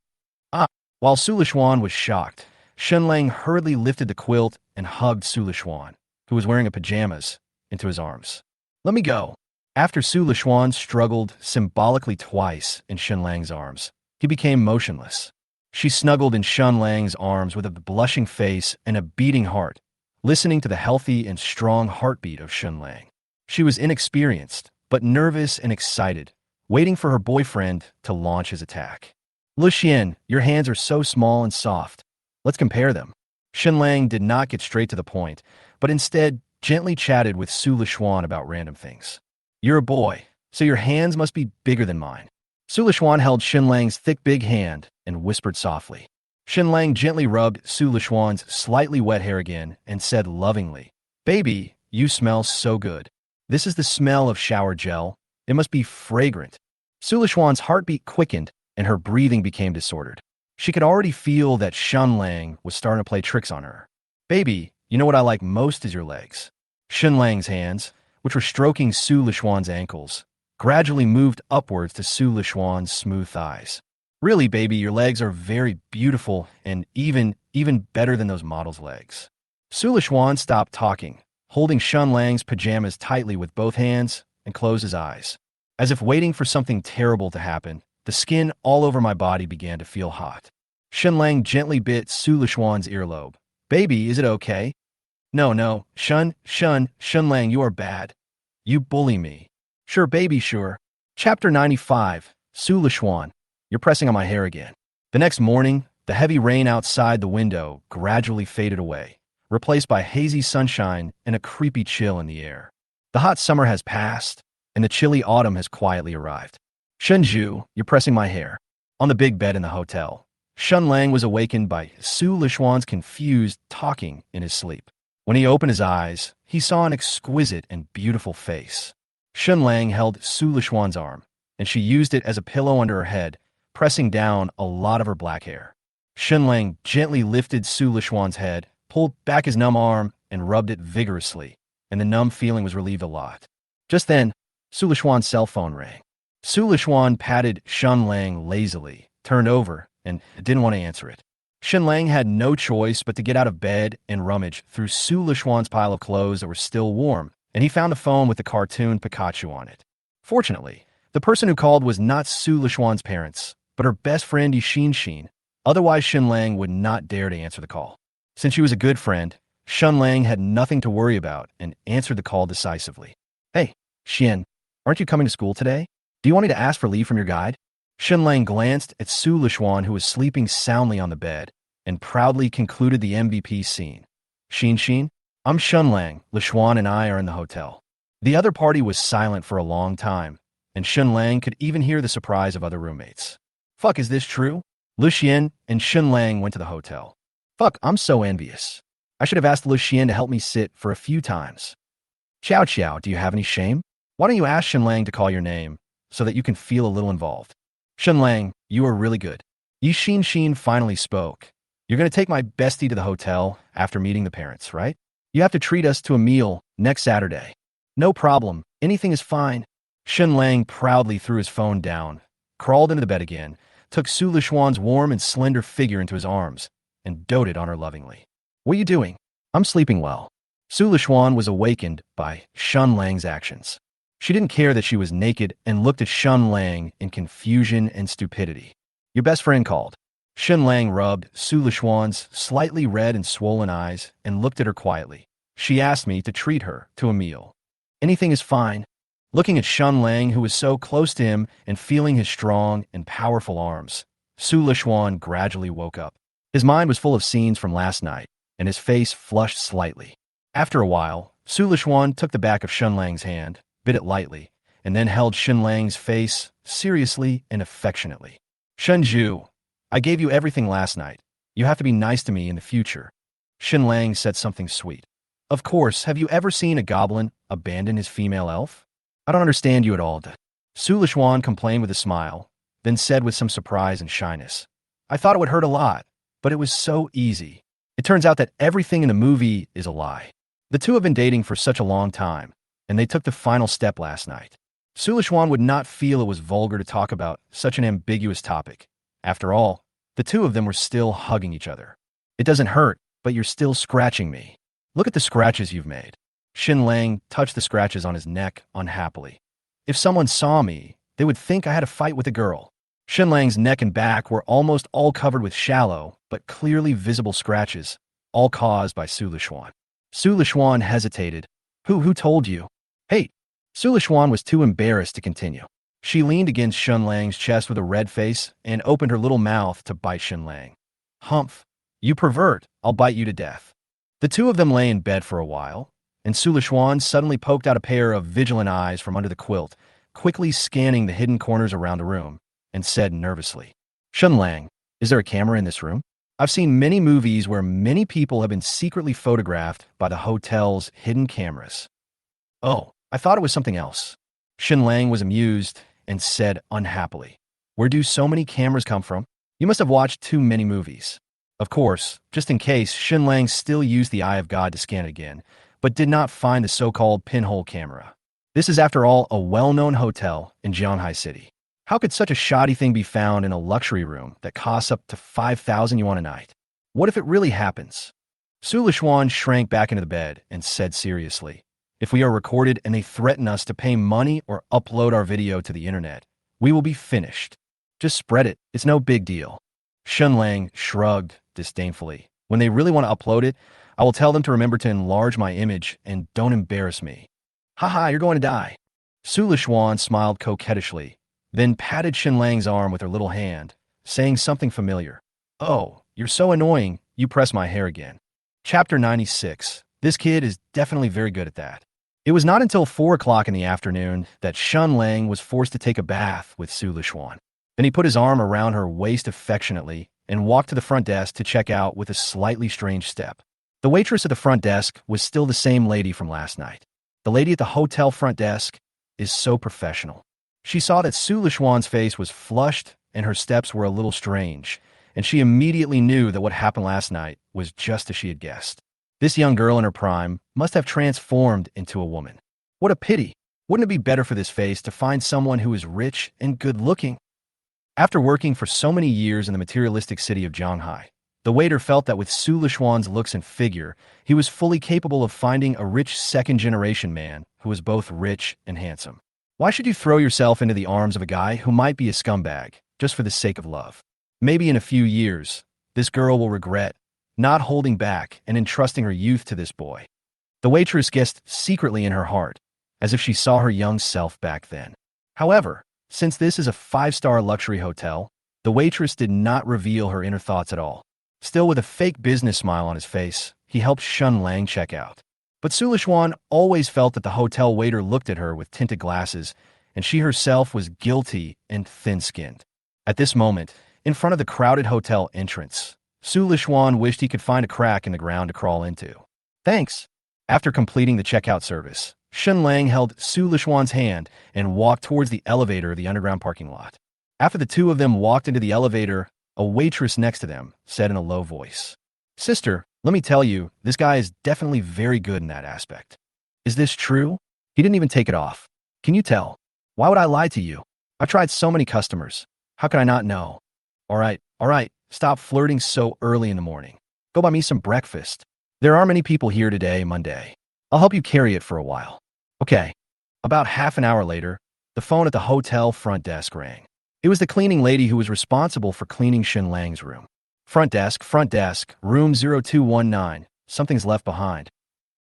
"Ah." While Su Lishuan was shocked, Shen Lang hurriedly lifted the quilt and hugged Su Lishuan, who was wearing a pajamas, into his arms. "Let me go." After Su Lishuan struggled symbolically twice in Shen Lang's arms, he became motionless. She snuggled in Shen Lang's arms with a blushing face and a beating heart, listening to the healthy and strong heartbeat of Shen Lang. She was inexperienced, but nervous and excited, waiting for her boyfriend to launch his attack. "Lixian, your hands are so small and soft. Let's compare them." Shen Lang did not get straight to the point, but instead gently chatted with Su Lishuan about random things. "You're a boy, so your hands must be bigger than mine." Su Lishuan held Shen Lang's thick big hand and whispered softly. Shen Lang gently rubbed Su Lishuan's slightly wet hair again and said lovingly, "Baby, you smell so good. This is the smell of shower gel. It must be fragrant." Su Lishuan's heartbeat quickened and her breathing became disordered. She could already feel that Shen Lang was starting to play tricks on her. "Baby, you know what I like most is your legs." Shen Lang's hands, which were stroking Su Lishuan's ankles, gradually moved upwards to Su Lishuan's smooth thighs. "Really, baby, your legs are very beautiful and even better than those models' legs." Su Lishuan stopped talking, holding Shen Lang's pajamas tightly with both hands, and closed his eyes. As if waiting for something terrible to happen, the skin all over my body began to feel hot. Shen Lang gently bit Su Lishuan's earlobe. "Baby, is it okay?" No, Shen Lang, you are bad. You bully me." "Sure, baby, sure." Chapter 95, Su Lishuan, you're pressing on my hair again. The next morning, the heavy rain outside the window gradually faded away, replaced by hazy sunshine and a creepy chill in the air. The hot summer has passed, and the chilly autumn has quietly arrived. "Shenju, you're pressing my hair." On the big bed in the hotel, Shen Lang was awakened by Su Lishuan's confused talking in his sleep. When he opened his eyes, he saw an exquisite and beautiful face. Shen Lang held Su Lishuan's arm, and she used it as a pillow under her head, pressing down a lot of her black hair. Shen Lang gently lifted Su Lishuan's head, pulled back his numb arm, and rubbed it vigorously, and the numb feeling was relieved a lot. Just then, Su Lishuan's cell phone rang. Su Lishuan patted Shen Lang lazily, turned over, and didn't want to answer it. Shen Lang had no choice but to get out of bed and rummage through Su Lishuan's pile of clothes that were still warm, and he found the phone with the cartoon Pikachu on it. Fortunately, the person who called was not Su Lishuan's parents, but her best friend Yixin. Otherwise, Shen Lang would not dare to answer the call. Since she was a good friend, Shen Lang had nothing to worry about and answered the call decisively. Hey, Shen, aren't you coming to school today? Do you want me to ask for leave from your guide? Shen Lang glanced at Su Lishuan, who was sleeping soundly on the bed, and proudly concluded the MVP scene. Xin, I'm Shen Lang. Lishuan and I are in the hotel. The other party was silent for a long time, and Shen Lang could even hear the surprise of other roommates. Fuck, is this true? Lu Xian and Shen Lang went to the hotel. Fuck, I'm so envious. I should have asked Lu Xian to help me sit for a few times. Chow, do you have any shame? Why don't you ask Shen Lang to call your name so that you can feel a little involved? Shen Lang, you are really good. Yixin finally spoke. You're going to take my bestie to the hotel after meeting the parents, right? You have to treat us to a meal next Saturday. No problem. Anything is fine. Shen Lang proudly threw his phone down, crawled into the bed again, took Su Lishuan's warm and slender figure into his arms, and doted on her lovingly. What are you doing? I'm sleeping well. Su Lishuan was awakened by Shen Lang's actions. She didn't care that she was naked and looked at Shen Lang in confusion and stupidity. Your best friend called. Shen Lang rubbed Su Lishuan's slightly red and swollen eyes and looked at her quietly. She asked me to treat her to a meal. Anything is fine. Looking at Shen Lang, who was so close to him, and feeling his strong and powerful arms, Su Lishuan gradually woke up. His mind was full of scenes from last night, and his face flushed slightly. After a while, Su Lishuan took the back of Shen Lang's hand, bit it lightly, and then held Shen Lang's face seriously and affectionately. Shenju, I gave you everything last night. You have to be nice to me in the future. Shen Lang said something sweet. Of course, have you ever seen a goblin abandon his female elf? I don't understand you at all. Su Lishuan complained with a smile, then said with some surprise and shyness. I thought it would hurt a lot, but it was so easy. It turns out that everything in the movie is a lie. The two have been dating for such a long time, and they took the final step last night. Su Lishuan would not feel it was vulgar to talk about such an ambiguous topic. After all, the two of them were still hugging each other. It doesn't hurt, but you're still scratching me. Look at the scratches you've made. Shen Lang touched the scratches on his neck unhappily. If someone saw me, they would think I had a fight with a girl. Shen Lang's neck and back were almost all covered with shallow, but clearly visible scratches, all caused by Su Lishuan. Su Lishuan hesitated. Who told you? Hey! Su Lishuan was too embarrassed to continue. She leaned against Shen Lang's chest with a red face and opened her little mouth to bite Shen Lang. Humph! You pervert! I'll bite you to death. The two of them lay in bed for a while, and Su Lishuan suddenly poked out a pair of vigilant eyes from under the quilt, quickly scanning the hidden corners around the room, and said nervously, Shen Lang, is there a camera in this room? I've seen many movies where many people have been secretly photographed by the hotel's hidden cameras. Oh, I thought it was something else. Shen Lang was amused and said unhappily, where do so many cameras come from? You must have watched too many movies. Of course, just in case, Shen Lang still used the Eye of God to scan it again, but did not find the so-called pinhole camera. This is, after all, a well-known hotel in Jianghai City. How could such a shoddy thing be found in a luxury room that costs up to 5,000 yuan a night? What if it really happens? Su Lishuan shrank back into the bed and said seriously, if we are recorded and they threaten us to pay money or upload our video to the internet, we will be finished. Just spread it. It's no big deal. Shen Lang shrugged disdainfully. When they really want to upload it, I will tell them to remember to enlarge my image and don't embarrass me. Haha, you're going to die. Su Lishuan smiled coquettishly, then patted Shen Lang's arm with her little hand, saying something familiar. Oh, you're so annoying, you press my hair again. Chapter 96. This kid is definitely very good at that. It was not until 4 o'clock in the afternoon that Shen Lang was forced to take a bath with Su Lishuan. Then he put his arm around her waist affectionately and walked to the front desk to check out with a slightly strange step. The waitress at the front desk was still the same lady from last night. The lady at the hotel front desk is so professional. She saw that Su Lishuan's face was flushed and her steps were a little strange, and she immediately knew that what happened last night was just as she had guessed. This young girl in her prime must have transformed into a woman. What a pity! Wouldn't it be better for this face to find someone who is rich and good-looking? After working for so many years in the materialistic city of Shanghai, the waiter felt that with Su Lishuan's looks and figure, he was fully capable of finding a rich second-generation man who was both rich and handsome. Why should you throw yourself into the arms of a guy who might be a scumbag just for the sake of love? Maybe in a few years, this girl will regret not holding back and entrusting her youth to this boy. The waitress guessed secretly in her heart, as if she saw her young self back then. However, since this is a five-star luxury hotel, the waitress did not reveal her inner thoughts at all. Still with a fake business smile on his face, he helped Shen Lang check out. But Su Lishuan always felt that the hotel waiter looked at her with tinted glasses, and she herself was guilty and thin-skinned. At this moment, in front of the crowded hotel entrance, Su Lishuan wished he could find a crack in the ground to crawl into. Thanks. After completing the checkout service, Shen Lang held Su Lishuan's hand and walked towards the elevator of the underground parking lot. After the two of them walked into the elevator, a waitress next to them said in a low voice, "Sister, let me tell you, this guy is definitely very good in that aspect." "Is this true? He didn't even take it off. Can you tell? Why would I lie to you? I've tried so many customers. How could I not know?" All right, stop flirting so early in the morning. Go buy me some breakfast. There are many people here today, Monday. I'll help you carry it for a while." Okay. About half an hour later, the phone at the hotel front desk rang. It was the cleaning lady who was responsible for cleaning Shen Lang's room. Front desk, room 0219. Something's left behind."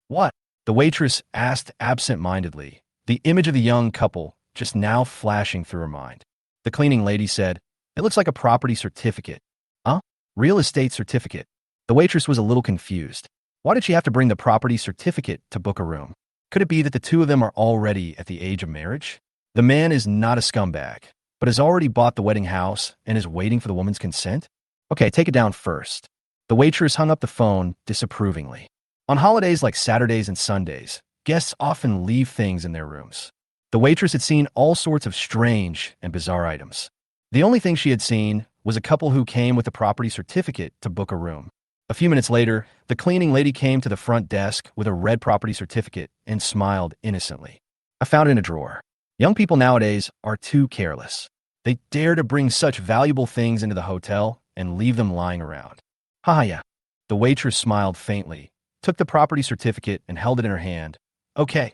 "What?" the waitress asked absent-mindedly, the image of the young couple just now flashing through her mind. The cleaning lady said, "It looks like a property certificate." "Huh? Real estate certificate?" The waitress was a little confused. Why did she have to bring the property certificate to book a room? Could it be that the two of them are already at the age of marriage? The man is not a scumbag, but has already bought the wedding house and is waiting for the woman's consent? Okay, take it down first. The waitress hung up the phone disapprovingly. On holidays like Saturdays and Sundays, guests often leave things in their rooms. The waitress had seen all sorts of strange and bizarre items. The only thing she had seen was a couple who came with a property certificate to book a room. A few minutes later, the cleaning lady came to the front desk with a red property certificate and smiled innocently. "I found it in a drawer." Young people nowadays are too careless. They dare to bring such valuable things into the hotel and leave them lying around. "Ha yeah." The waitress smiled faintly, took the property certificate and held it in her hand. "Okay,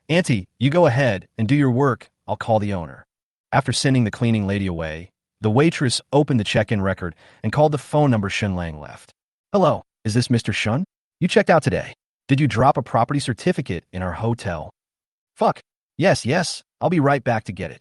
Auntie, you go ahead and do your work. I'll call the owner." After sending the cleaning lady away, the waitress opened the check-in record and called the phone number Shen Lang left. "Hello, is this Mr. Shun? You checked out today. Did you drop a property certificate in our hotel?" "Fuck. Yes, I'll be right back to get it."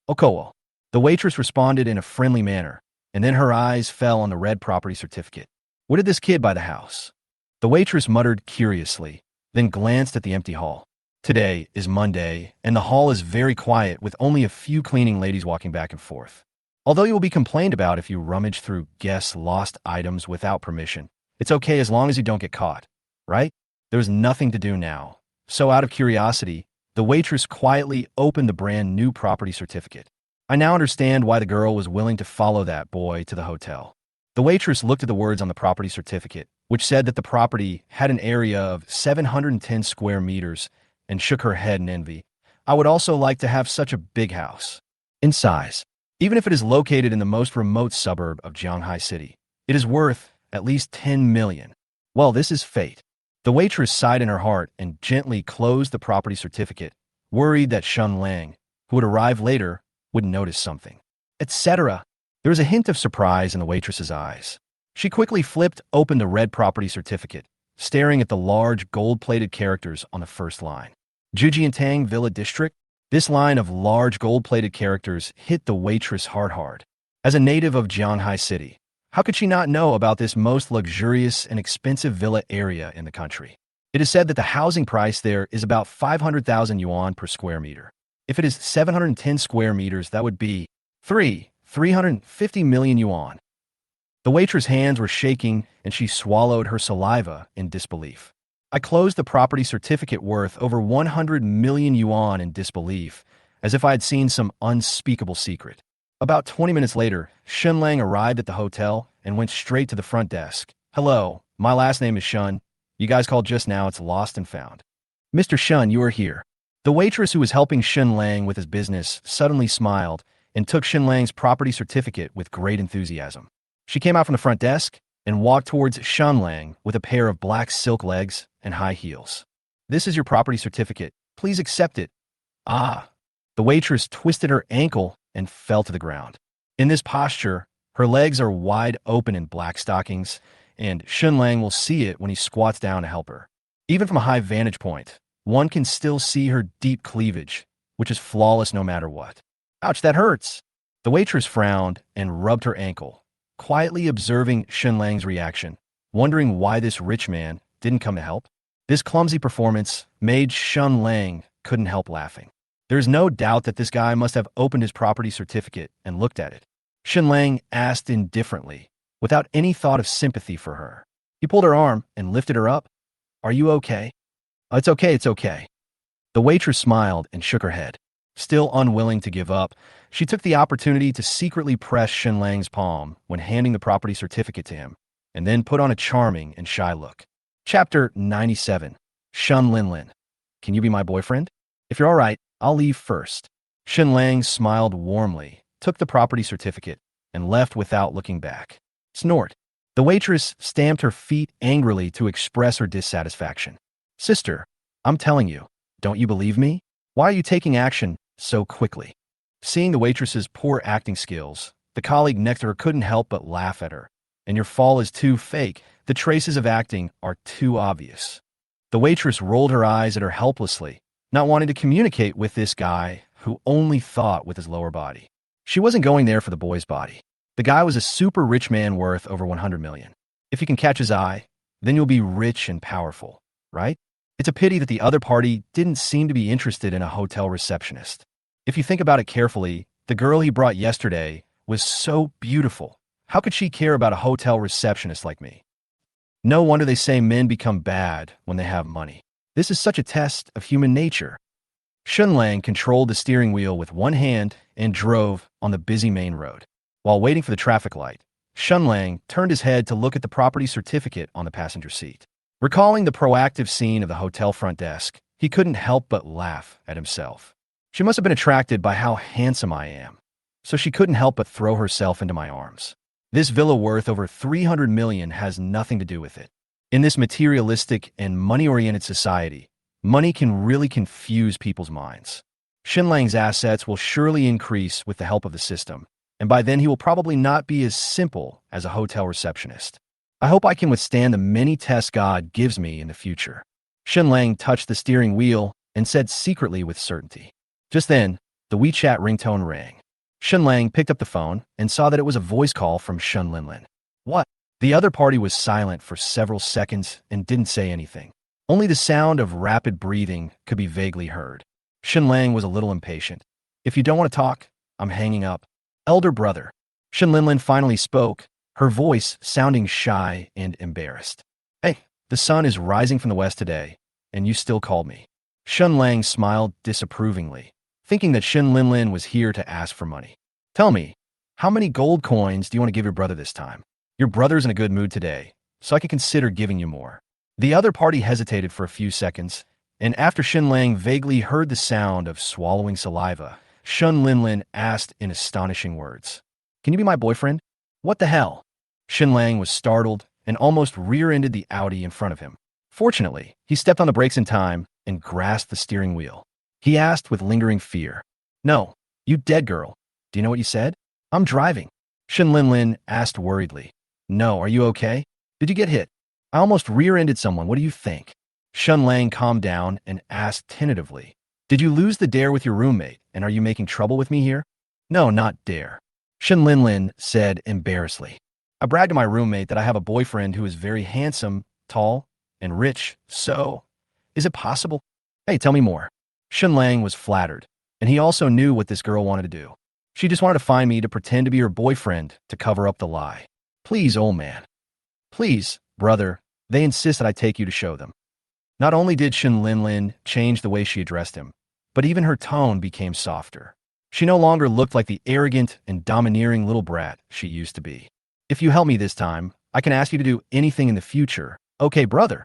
"Okowo." The waitress responded in a friendly manner, and then her eyes fell on the red property certificate. "What did this kid buy the house?" The waitress muttered curiously, then glanced at the empty hall. Today is Monday, and the hall is very quiet with only a few cleaning ladies walking back and forth. Although you will be complained about if you rummage through guests' lost items without permission, it's okay as long as you don't get caught, right? There's nothing to do now. So out of curiosity, the waitress quietly opened the brand new property certificate. I now understand why the girl was willing to follow that boy to the hotel. The waitress looked at the words on the property certificate, which said that the property had an area of 710 square meters, and shook her head in envy. "I would also like to have such a big house. In size. Even if it is located in the most remote suburb of Shanghai City, it is worth at least 10 million. Well, this is fate." The waitress sighed in her heart and gently closed the property certificate, worried that Shen Lang, who would arrive later, would notice something, etc. There was a hint of surprise in the waitress's eyes. She quickly flipped open the red property certificate, staring at the large gold-plated characters on the first line. Jujiantang Villa District? This line of large gold-plated characters hit the waitress hard. As a native of Shanghai City, how could she not know about this most luxurious and expensive villa area in the country? It is said that the housing price there is about 500,000 yuan per square meter. If it is 710 square meters, that would be 350 million yuan. The waitress' hands were shaking and she swallowed her saliva in disbelief. I closed the property certificate worth over 100 million yuan in disbelief, as if I had seen some unspeakable secret. About 20 minutes later, Shen Lang arrived at the hotel and went straight to the front desk. Hello, my last name is Shun. You guys called just now, it's lost and found. Mr. Shun, you are here. The waitress who was helping Shen Lang with his business suddenly smiled and took Shen Lang's property certificate with great enthusiasm. She came out from the front desk and walked towards Shen Lang with a pair of black silk legs and high heels. This is your property certificate. Please accept it. Ah. The waitress twisted her ankle and fell to the ground. In this posture, her legs are wide open in black stockings, and Shen Lang will see it when he squats down to help her. Even from a high vantage point, one can still see her deep cleavage, which is flawless no matter what. Ouch, that hurts. The waitress frowned and rubbed her ankle, quietly observing Shen Lang's reaction, wondering why this rich man didn't come to help. This clumsy performance made Shen Lang couldn't help laughing. There's no doubt that this guy must have opened his property certificate and looked at it. Shen Lang asked indifferently, without any thought of sympathy for her. He pulled her arm and lifted her up. Are you okay? It's okay, it's okay. The waitress smiled and shook her head. Still unwilling to give up, she took the opportunity to secretly press Shen Lang's palm when handing the property certificate to him, and then put on a charming and shy look. Chapter 97. Shen Lang. Can you be my boyfriend? If you're all right, I'll leave first. Shen Lang smiled warmly, took the property certificate, and left without looking back. Snort. The waitress stamped her feet angrily to express her dissatisfaction. Sister, I'm telling you, don't you believe me? Why are you taking action so quickly? Seeing the waitress's poor acting skills, the colleague next to her couldn't help but laugh at her. And your fall is too fake. The traces of acting are too obvious. The waitress rolled her eyes at her helplessly, not wanting to communicate with this guy who only thought with his lower body. She wasn't going there for the boy's body. The guy was a super rich man worth over 100 million. If you can catch his eye, then you'll be rich and powerful, right? It's a pity that the other party didn't seem to be interested in a hotel receptionist. If you think about it carefully, the girl he brought yesterday was so beautiful. How could she care about a hotel receptionist like me? No wonder they say men become bad when they have money. This is such a test of human nature. Shen Lang controlled the steering wheel with one hand and drove on the busy main road. While waiting for the traffic light, Shen Lang turned his head to look at the property certificate on the passenger seat. Recalling the proactive scene of the hotel front desk, he couldn't help but laugh at himself. She must have been attracted by how handsome I am, so she couldn't help but throw herself into my arms. This villa worth over 300 million has nothing to do with it. In this materialistic and money-oriented society, money can really confuse people's minds. Shen Lang's assets will surely increase with the help of the system, and by then he will probably not be as simple as a hotel receptionist. I hope I can withstand the many tests God gives me in the future. Shen Lang touched the steering wheel and said secretly with certainty. Just then, the WeChat ringtone rang. Shen Lang picked up the phone and saw that it was a voice call from Shen Lang. What? The other party was silent for several seconds and didn't say anything. Only the sound of rapid breathing could be vaguely heard. Shen Lang was a little impatient. If you don't want to talk, I'm hanging up. Elder brother. Shen Lang finally spoke, her voice sounding shy and embarrassed. Hey, the sun is rising from the west today, and you still called me. Shen Lang smiled disapprovingly, thinking that Shen Lang was here to ask for money. Tell me, how many gold coins do you want to give your brother this time? Your brother's in a good mood today, so I could consider giving you more. The other party hesitated for a few seconds, and after Shen Lang vaguely heard the sound of swallowing saliva, Shen Lang asked in astonishing words, Can you be my boyfriend? What the hell? Shen Lang was startled and almost rear-ended the Audi in front of him. Fortunately, he stepped on the brakes in time and grasped the steering wheel. He asked with lingering fear, No, you dead girl. Do you know what you said? I'm driving. Shen Lang asked worriedly, No, are you okay? Did you get hit? I almost rear-ended someone. What do you think? Shen Lang calmed down and asked tentatively, Did you lose the dare with your roommate, and are you making trouble with me here? No, not dare. Shen Lang said embarrassedly. I bragged to my roommate that I have a boyfriend who is very handsome, tall, and rich, so is it possible? Hey, tell me more. Shen Lang was flattered, and he also knew what this girl wanted to do. She just wanted to find me to pretend to be her boyfriend to cover up the lie. Please, old man. Please, brother, they insist that I take you to show them. Not only did Shen Lang change the way she addressed him, but even her tone became softer. She no longer looked like the arrogant and domineering little brat she used to be. If you help me this time, I can ask you to do anything in the future. Okay, brother.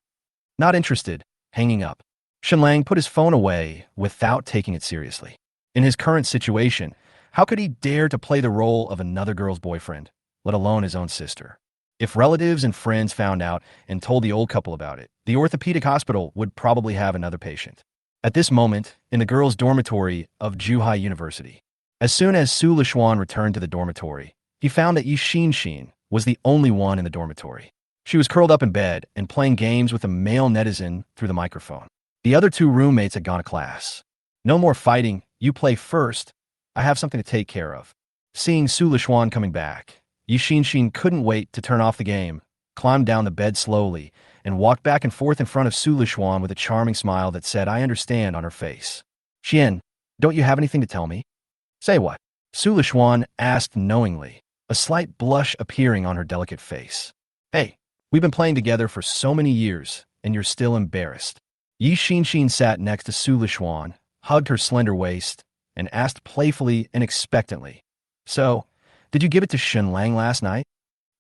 Not interested. Hanging up. Shen Lang put his phone away without taking it seriously. In his current situation, how could he dare to play the role of another girl's boyfriend, let alone his own sister? If relatives and friends found out and told the old couple about it, the orthopedic hospital would probably have another patient. At this moment, in the girls' dormitory of Zhuhai University, as soon as Su Lishuan returned to the dormitory, he found that Yi Xin was the only one in the dormitory. She was curled up in bed and playing games with a male netizen through the microphone. The other two roommates had gone to class. No more fighting, you play first. I have something to take care of. Seeing Su Lishuan coming back, Yi Xin couldn't wait to turn off the game, climbed down the bed slowly, and walked back and forth in front of Su Lishuan with a charming smile that said, I understand, on her face. Xian, don't you have anything to tell me? Say what? Su Lishuan asked knowingly, a slight blush appearing on her delicate face. Hey, we've been playing together for so many years, and you're still embarrassed. Yi Xin sat next to Su Lishuan, hugged her slender waist, and asked playfully and expectantly, So, did you give it to Shen Lang last night?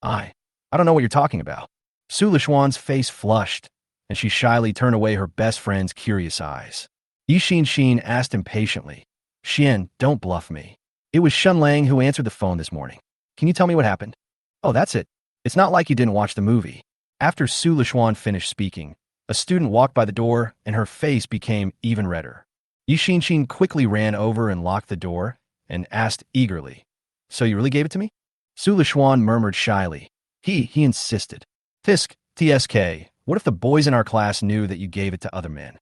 I don't know what you're talking about. Su Lishuan's face flushed, and she shyly turned away her best friend's curious eyes. Yi Xin asked impatiently, Xian, don't bluff me. It was Shen Lang who answered the phone this morning. Can you tell me what happened? Oh, that's it. It's not like you didn't watch the movie. After Su Lishuan finished speaking, a student walked by the door, and her face became even redder. Yi Xin quickly ran over and locked the door, and asked eagerly, So you really gave it to me? Su Lishuan murmured shyly. He insisted. TSK, what if the boys in our class knew that you gave it to other men?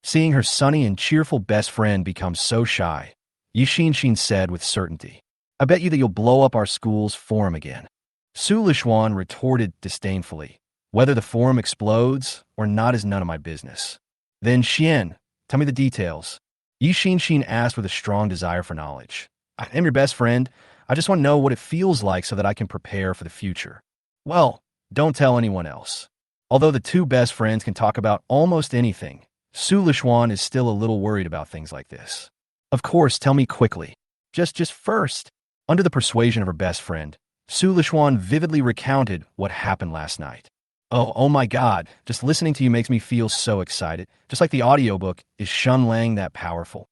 Seeing her sunny and cheerful best friend become so shy, Yi Xin said with certainty, I bet you that you'll blow up our school's forum again. Su Lishuan retorted disdainfully, Whether the forum explodes or not is none of my business. Then Xian, tell me the details. Yi Xin asked with a strong desire for knowledge. I am your best friend. I just want to know what it feels like so that I can prepare for the future. Well, don't tell anyone else. Although the two best friends can talk about almost anything, Su Lishuan is still a little worried about things like this. Of course, tell me quickly. Just first. Under the persuasion of her best friend, Su Lishuan vividly recounted what happened last night. Oh my God, just listening to you makes me feel so excited. Just like the audiobook, is Shen Lang that powerful?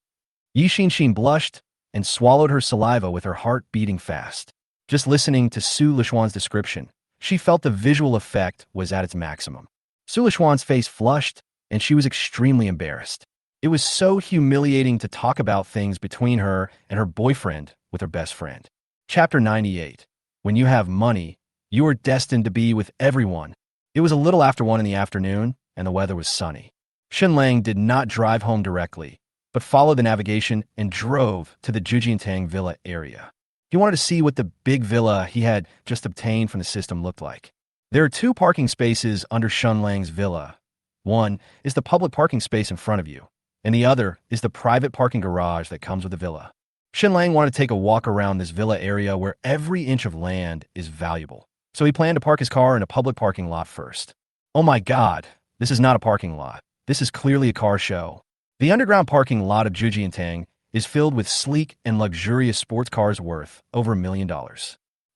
Yi Xin blushed and swallowed her saliva with her heart beating fast. Just listening to Su Lishuan's description, she felt the visual effect was at its maximum. Su Lishuan's face flushed, and she was extremely embarrassed. It was so humiliating to talk about things between her and her boyfriend with her best friend. Chapter 98. When you have money, you are destined to be with everyone. It was a little after 1 in the afternoon, and the weather was sunny. Shen Lang did not drive home directly, but followed the navigation and drove to the Jujiantang Villa area. He wanted to see what the big villa he had just obtained from the system looked like. There are 2 parking spaces under Shen Lang's villa. One is the public parking space in front of you, and the other is the private parking garage that comes with the villa. Shen Lang wanted to take a walk around this villa area where every inch of land is valuable, so he planned to park his car in a public parking lot first. Oh my God, this is not a parking lot. This is clearly a car show. The underground parking lot of Jujiantang is filled with sleek and luxurious sports cars worth over $1 million.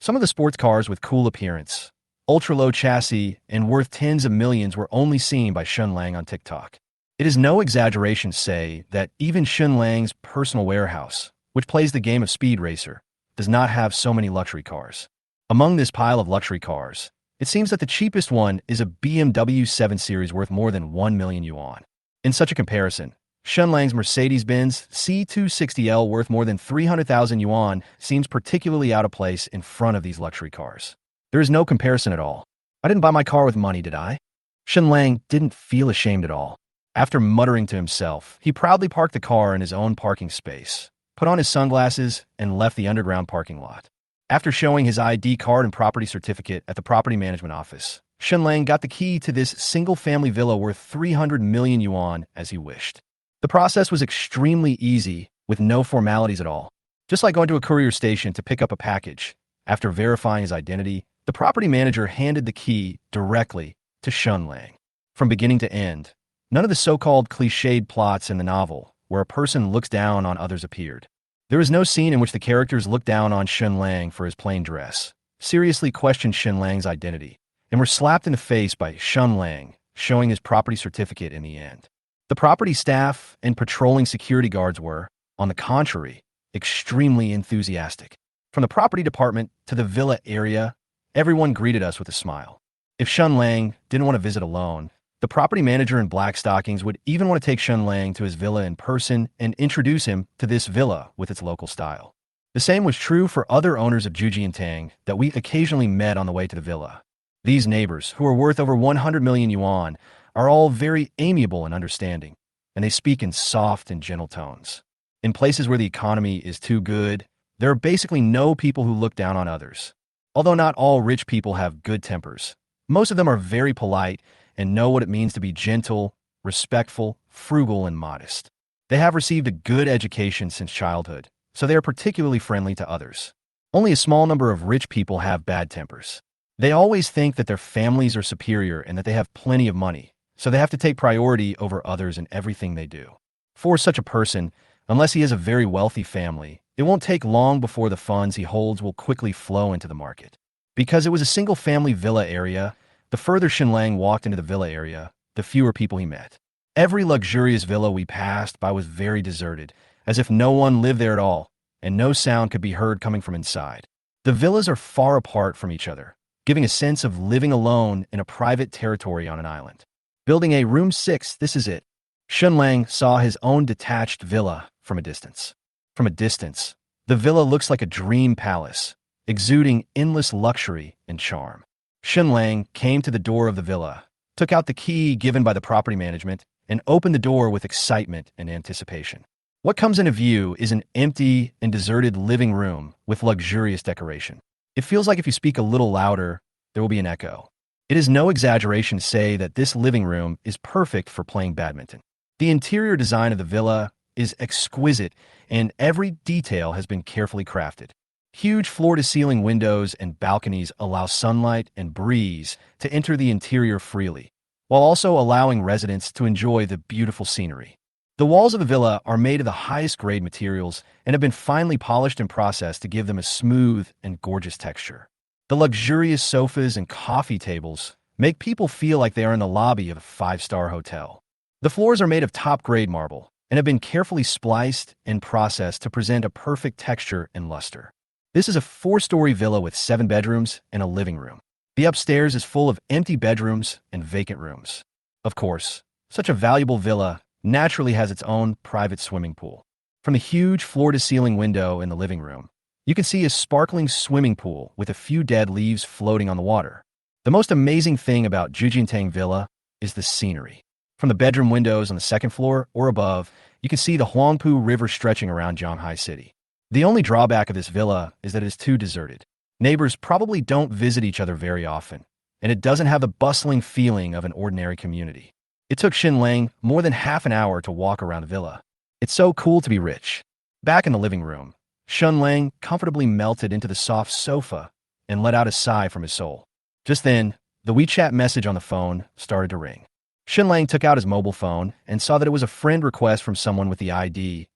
Some of the sports cars with cool appearance, ultra-low chassis, and worth tens of millions were only seen by Shen Lang on TikTok. It is no exaggeration to say that even Shen Lang's personal warehouse, which plays the game of Speed Racer, does not have so many luxury cars. Among this pile of luxury cars, it seems that the cheapest one is a BMW 7 Series worth more than 1 million yuan. In such a comparison, Shen Lang's Mercedes-Benz C260L worth more than 300,000 yuan seems particularly out of place in front of these luxury cars. There is no comparison at all. I didn't buy my car with money, did I? Shen Lang didn't feel ashamed at all. After muttering to himself, he proudly parked the car in his own parking space, put on his sunglasses, and left the underground parking lot. After showing his ID card and property certificate at the property management office, Shen Lang got the key to this single-family villa worth 300 million yuan as he wished. The process was extremely easy, with no formalities at all. Just like going to a courier station to pick up a package. After verifying his identity, the property manager handed the key directly to Shen Lang. From beginning to end, none of the so-called cliched plots in the novel, where a person looks down on others, appeared. There is no scene in which the characters look down on Shen Lang for his plain dress, seriously questioned Shen Lang's identity, and were slapped in the face by Shen Lang, showing his property certificate in the end. The property staff and patrolling security guards were, on the contrary, extremely enthusiastic. From the property department to the villa area, everyone greeted us with a smile. If Shen Lang didn't want to visit alone, the property manager in black stockings would even want to take Shen Lang to his villa in person and introduce him to this villa with its local style. The same was true for other owners of Jujiantang that we occasionally met on the way to the villa. These neighbors, who are worth over 100 million yuan, are all very amiable and understanding, and they speak in soft and gentle tones. In places where the economy is too good, there are basically no people who look down on others. Although not all rich people have good tempers, most of them are very polite and know what it means to be gentle, respectful, frugal, and modest. They have received a good education since childhood, so they are particularly friendly to others. Only a small number of rich people have bad tempers. They always think that their families are superior and that they have plenty of money, so they have to take priority over others in everything they do. For such a person, unless he has a very wealthy family, it won't take long before the funds he holds will quickly flow into the market. Because it was a single-family villa area, the further Shen Lang walked into the villa area, the fewer people he met. Every luxurious villa we passed by was very deserted, as if no one lived there at all, and no sound could be heard coming from inside. The villas are far apart from each other, giving a sense of living alone in a private territory on an island. Building a room 6, this is it. Shen Lang saw his own detached villa from a distance. From a distance, the villa looks like a dream palace, exuding endless luxury and charm. Shen Lang came to the door of the villa, took out the key given by the property management, and opened the door with excitement and anticipation. What comes into view is an empty and deserted living room with luxurious decoration. It feels like if you speak a little louder, there will be an echo. It is no exaggeration to say that this living room is perfect for playing badminton. The interior design of the villa is exquisite, and every detail has been carefully crafted. Huge floor-to-ceiling windows and balconies allow sunlight and breeze to enter the interior freely, while also allowing residents to enjoy the beautiful scenery. The walls of the villa are made of the highest grade materials and have been finely polished and processed to give them a smooth and gorgeous texture. The luxurious sofas and coffee tables make people feel like they are in the lobby of a five-star hotel. The floors are made of top-grade marble and have been carefully spliced and processed to present a perfect texture and luster. This is a 4-story villa with 7 bedrooms and a living room. The upstairs is full of empty bedrooms and vacant rooms. Of course, such a valuable villa naturally has its own private swimming pool. From the huge floor-to-ceiling window in the living room, you can see a sparkling swimming pool with a few dead leaves floating on the water. The most amazing thing about Jujiantang Villa is the scenery. From the bedroom windows on the second floor or above, you can see the Huangpu River stretching around Shanghai City. The only drawback of this villa is that it is too deserted. Neighbors probably don't visit each other very often, and it doesn't have the bustling feeling of an ordinary community. It took Shen Lang more than half an hour to walk around the villa. It's so cool to be rich. Back in the living room, Shen Lang comfortably melted into the soft sofa and let out a sigh from his soul. Just then, the WeChat message on the phone started to ring. Shen Lang took out his mobile phone and saw that it was a friend request from someone with the ID,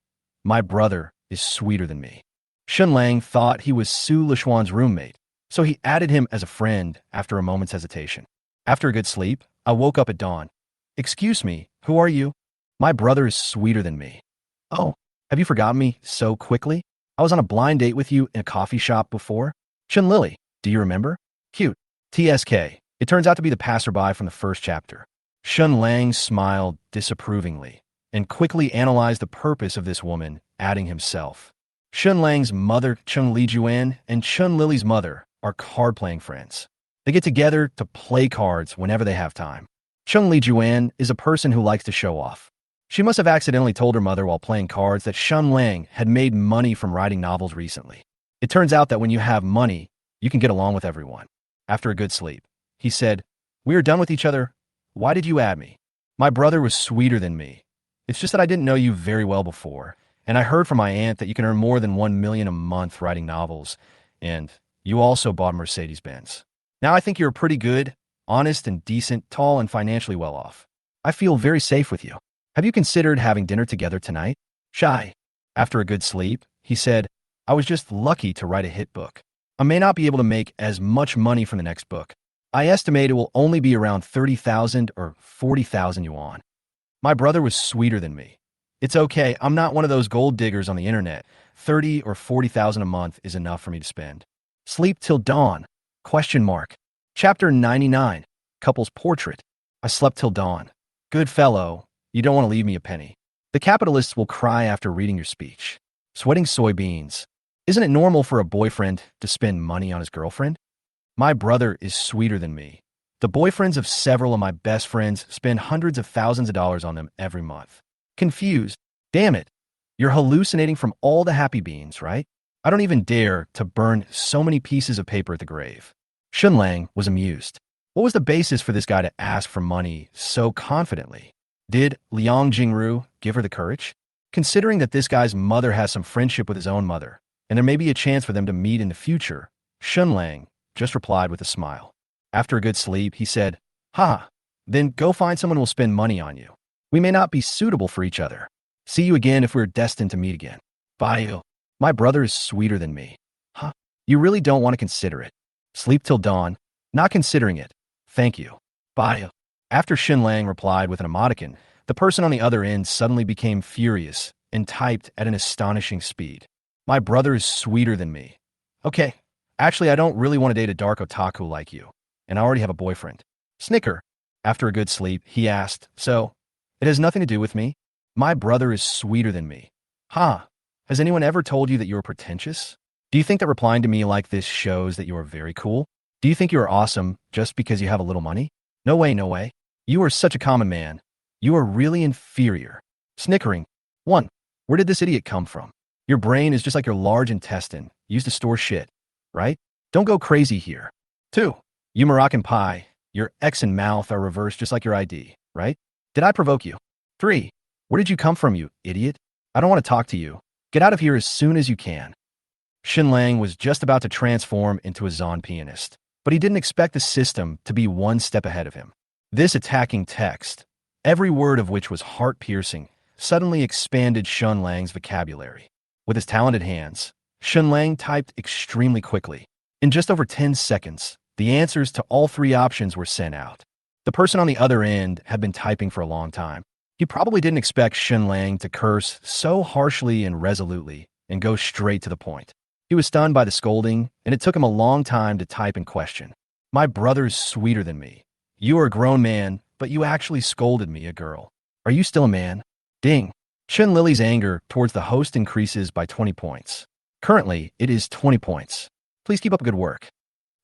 "My brother is sweeter than me." Shen Lang thought he was Su Lishuan's roommate, so he added him as a friend after a moment's hesitation. After a good sleep, I woke up at dawn. "Excuse me, who are you?" "My brother is sweeter than me." "Oh, have you forgotten me so quickly? I was on a blind date with you in a coffee shop before." "Chen Lily, do you remember?" "Cute. TSK. It turns out to be the passerby from the first chapter." Shen Lang smiled disapprovingly and quickly analyzed the purpose of this woman, adding himself. Shen Lang's mother, Cheng Lijuan, and Chen Lily's mother are card-playing friends. They get together to play cards whenever they have time. Cheng Lijuan is a person who likes to show off. She must have accidentally told her mother while playing cards that Shen Lang had made money from writing novels recently. It turns out that when you have money, you can get along with everyone. After a good sleep, he said, "We are done with each other. Why did you add me?" "My brother was sweeter than me. It's just that I didn't know you very well before, and I heard from my aunt that you can earn more than 1 million a month writing novels, and you also bought a Mercedes-Benz. Now I think you're pretty good, honest and decent, tall and financially well off. I feel very safe with you. Have you considered having dinner together tonight?" Shy. After a good sleep, He said, I was just lucky to write a hit book. I may not be able to make as much money from the next book. I estimate it will only be around 30,000 or 40,000 yuan. My brother was sweeter than me. It's okay, I'm not one of those gold diggers on the internet. 30 or 40,000 a month is enough for me to spend. Sleep till dawn? Question mark. Chapter 99. Couple's Portrait. I slept till dawn. Good fellow, you don't want to leave me a penny. The capitalists will cry after reading your speech. Sweating soybeans. Isn't it normal for a boyfriend to spend money on his girlfriend? My brother is sweeter than me. The boyfriends of several of my best friends spend hundreds of thousands of dollars on them every month. Confused. Damn it. You're hallucinating from all the happy beans, right? I don't even dare to burn so many pieces of paper at the grave. Shen Lang was amused. What was the basis for this guy to ask for money so confidently? Did Liang Jingru give her the courage? Considering that this guy's mother has some friendship with his own mother, and there may be a chance for them to meet in the future, Shen Lang just replied with a smile. After a good sleep, he said, Ha, then go find someone who will spend money on you. We may not be suitable for each other. See you again if we're destined to meet again. Bye. My brother is sweeter than me. Huh? You really don't want to consider it. Sleep till dawn. Not considering it. Thank you. Bye. After Shen Lang replied with an emoticon, the person on the other end suddenly became furious and typed at an astonishing speed. My brother is sweeter than me. Okay. Actually, I don't really want to date a dark otaku like you, and I already have a boyfriend. Snicker. After a good sleep, he asked, So, it has nothing to do with me? My brother is sweeter than me. Ha! Has anyone ever told you that you are pretentious? Do you think that replying to me like this shows that you are very cool? Do you think you are awesome just because you have a little money? No way, no way. You are such a common man. You are really inferior. Snickering. 1. Where did this idiot come from? Your brain is just like your large intestine, used to store shit, right? Don't go crazy here. 2. You Moroccan pie. Your X and mouth are reversed just like your ID, right? Did I provoke you? 3. Where did you come from, you idiot? I don't want to talk to you. Get out of here as soon as you can. Shen Lang was just about to transform into a Zon pianist, but he didn't expect the system to be one step ahead of him. This attacking text, every word of which was heart-piercing, suddenly expanded Shen Lang's vocabulary. With his talented hands, Shen Lang typed extremely quickly. In just over 10 seconds, the answers to all 3 options were sent out. The person on the other end had been typing for a long time. He probably didn't expect Shen Lang to curse so harshly and resolutely and go straight to the point. He was stunned by the scolding, and it took him a long time to type in question. My brother is sweeter than me. You are a grown man, but you actually scolded me, a girl. Are you still a man? Ding. Chen Lily's anger towards the host increases by 20 points. Currently, it is 20 points. Please keep up good work.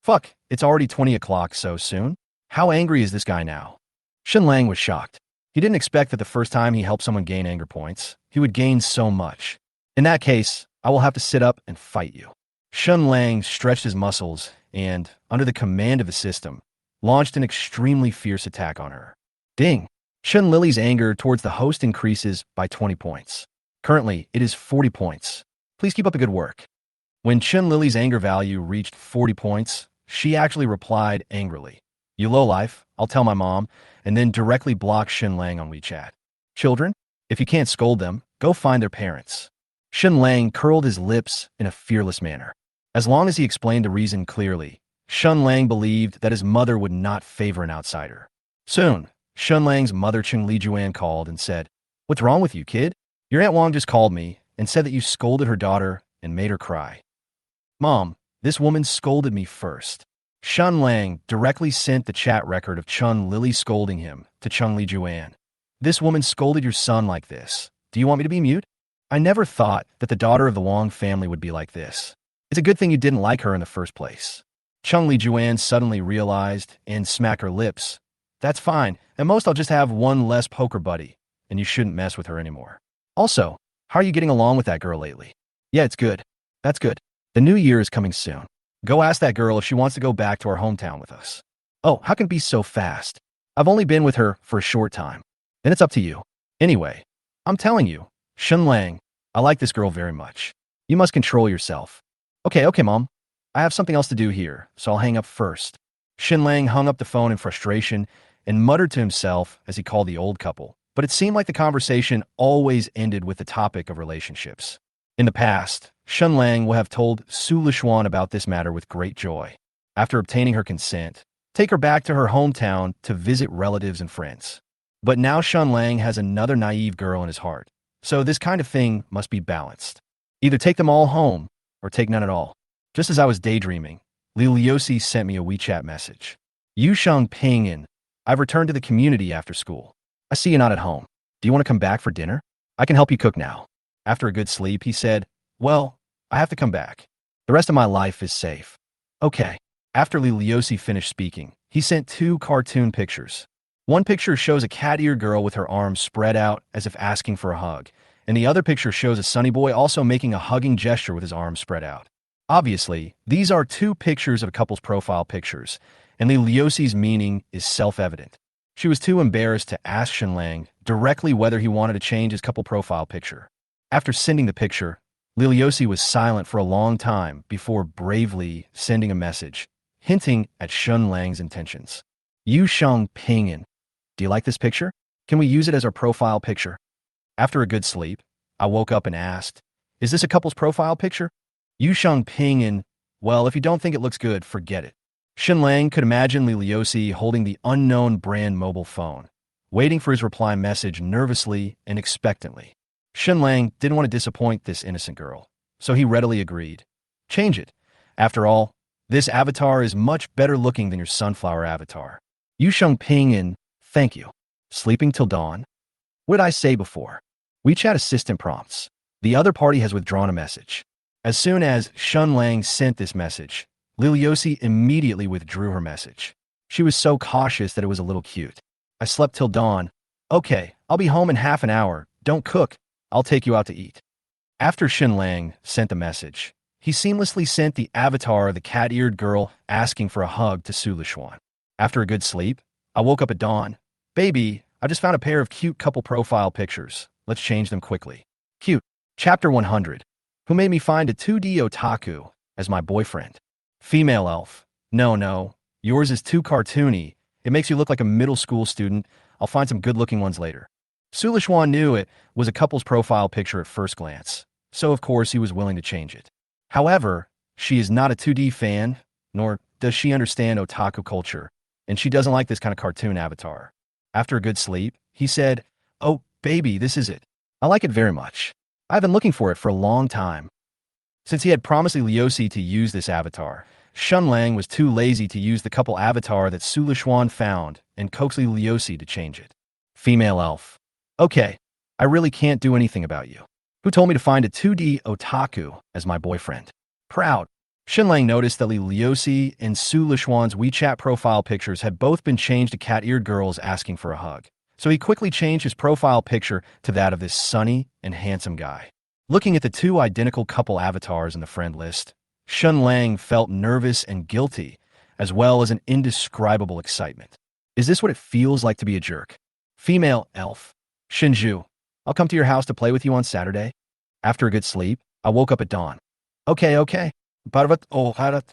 Fuck, it's already 20 o'clock so soon? How angry is this guy now? Shen Lang was shocked. He didn't expect that the first time he helped someone gain anger points, he would gain so much. In that case, I will have to sit up and fight you. Shen Lang stretched his muscles and, under the command of the system, launched an extremely fierce attack on her. Ding! Chen Lily's anger towards the host increases by 20 points. Currently, it is 40 points. Please keep up the good work. When Chen Lily's anger value reached 40 points, she actually replied angrily, You lowlife, I'll tell my mom, and then directly blocked Shen Lang on WeChat. Children, if you can't scold them, go find their parents. Shen Lang curled his lips in a fearless manner. As long as he explained the reason clearly, Shen Lang believed that his mother would not favor an outsider. Soon, Shen Lang's mother Cheng Lijuan called and said, What's wrong with you, kid? Your Aunt Wang just called me and said that you scolded her daughter and made her cry. Mom, this woman scolded me first. Shen Lang directly sent the chat record of Chun Lily scolding him to Cheng Lijuan. This woman scolded your son like this. Do you want me to be mute? I never thought that the daughter of the Wang family would be like this. It's a good thing you didn't like her in the first place. Cheng Lijuan suddenly realized and smacked her lips. That's fine. At most, I'll just have one less poker buddy, and you shouldn't mess with her anymore. Also, how are you getting along with that girl lately? Yeah, it's good. That's good. The new year is coming soon. Go ask that girl if she wants to go back to our hometown with us. Oh, how can it be so fast? I've only been with her for a short time. Then it's up to you. Anyway, I'm telling you, Shen Lang, I like this girl very much. You must control yourself. Okay, Mom. I have something else to do here, so I'll hang up first. Shen Lang hung up the phone in frustration and muttered to himself as he called the old couple. But it seemed like the conversation always ended with the topic of relationships. In the past, Shen Lang would have told Su Lishuan about this matter with great joy. After obtaining her consent, take her back to her hometown to visit relatives and friends. But now Shen Lang has another naive girl in his heart, so this kind of thing must be balanced. Either take them all home, or take none at all. Just as I was daydreaming, Li Liuxi sent me a WeChat message. Yu Sheng Pingin, I've returned to the community after school. I see you're not at home. Do you want to come back for dinner? I can help you cook now. After a good sleep, he said, well, I have to come back. The rest of my life is safe. Okay. After Li Liuxi finished speaking, he sent 2 cartoon pictures. One picture shows a cat-eared girl with her arms spread out as if asking for a hug, and the other picture shows a sunny boy also making a hugging gesture with his arms spread out. Obviously, these are 2 pictures of a couple's profile pictures, and Li Liuxi's meaning is self-evident. She was too embarrassed to ask Shen Lang directly whether he wanted to change his couple profile picture. After sending the picture, Li Liuxi was silent for a long time before bravely sending a message, hinting at Shen Lang's intentions. Yu Sheng Pingin, do you like this picture? Can we use it as our profile picture? After a good sleep, I woke up and asked, is this a couple's profile picture? Yu Sheng Pingin, well, if you don't think it looks good, forget it. Shen Lang could imagine Li Liuxi holding the unknown brand mobile phone, waiting for his reply message nervously and expectantly. Shen Lang didn't want to disappoint this innocent girl, so he readily agreed. Change it. After all, this avatar is much better looking than your sunflower avatar. Yu Sheng Pingin, thank you. Sleeping till dawn? What did I say before? WeChat assistant prompts. The other party has withdrawn a message. As soon as Shen Lang sent this message, Li Liuxi immediately withdrew her message. She was so cautious that it was a little cute. I slept till dawn. Okay, I'll be home in half an hour. Don't cook. I'll take you out to eat. After Shen Lang sent the message, he seamlessly sent the avatar of the cat-eared girl asking for a hug to Su Lishuan. After a good sleep, I woke up at dawn. Baby, I just found a pair of cute couple profile pictures. Let's change them quickly. Cute. Chapter 100. Who made me find a 2D otaku as my boyfriend? Female elf. No, yours is too cartoony. It makes you look like a middle school student. I'll find some good-looking ones later. Su Lishuan knew it was a couple's profile picture at first glance, so of course he was willing to change it. However, she is not a 2D fan, nor does she understand otaku culture, and she doesn't like this kind of cartoon avatar. After a good sleep, he said, oh, baby, this is it. I like it very much. I've been looking for it for a long time. Since he had promised Li Liuxi to use this avatar, Shen Lang was too lazy to use the couple avatar that Su Lishuan found and coaxed Li Liuxi to change it. Female elf. Okay, I really can't do anything about you. Who told me to find a 2D otaku as my boyfriend? Proud. Shen Lang noticed that Li Liuxi and Su Lishuan's WeChat profile pictures had both been changed to cat-eared girls asking for a hug, so he quickly changed his profile picture to that of this sunny and handsome guy. Looking at the 2 identical couple avatars in the friend list, Shen Lang felt nervous and guilty, as well as an indescribable excitement. Is this what it feels like to be a jerk? Female elf. Shinju, I'll come to your house to play with you on Saturday. After a good sleep, I woke up at dawn. Okay. Parvat oh harat.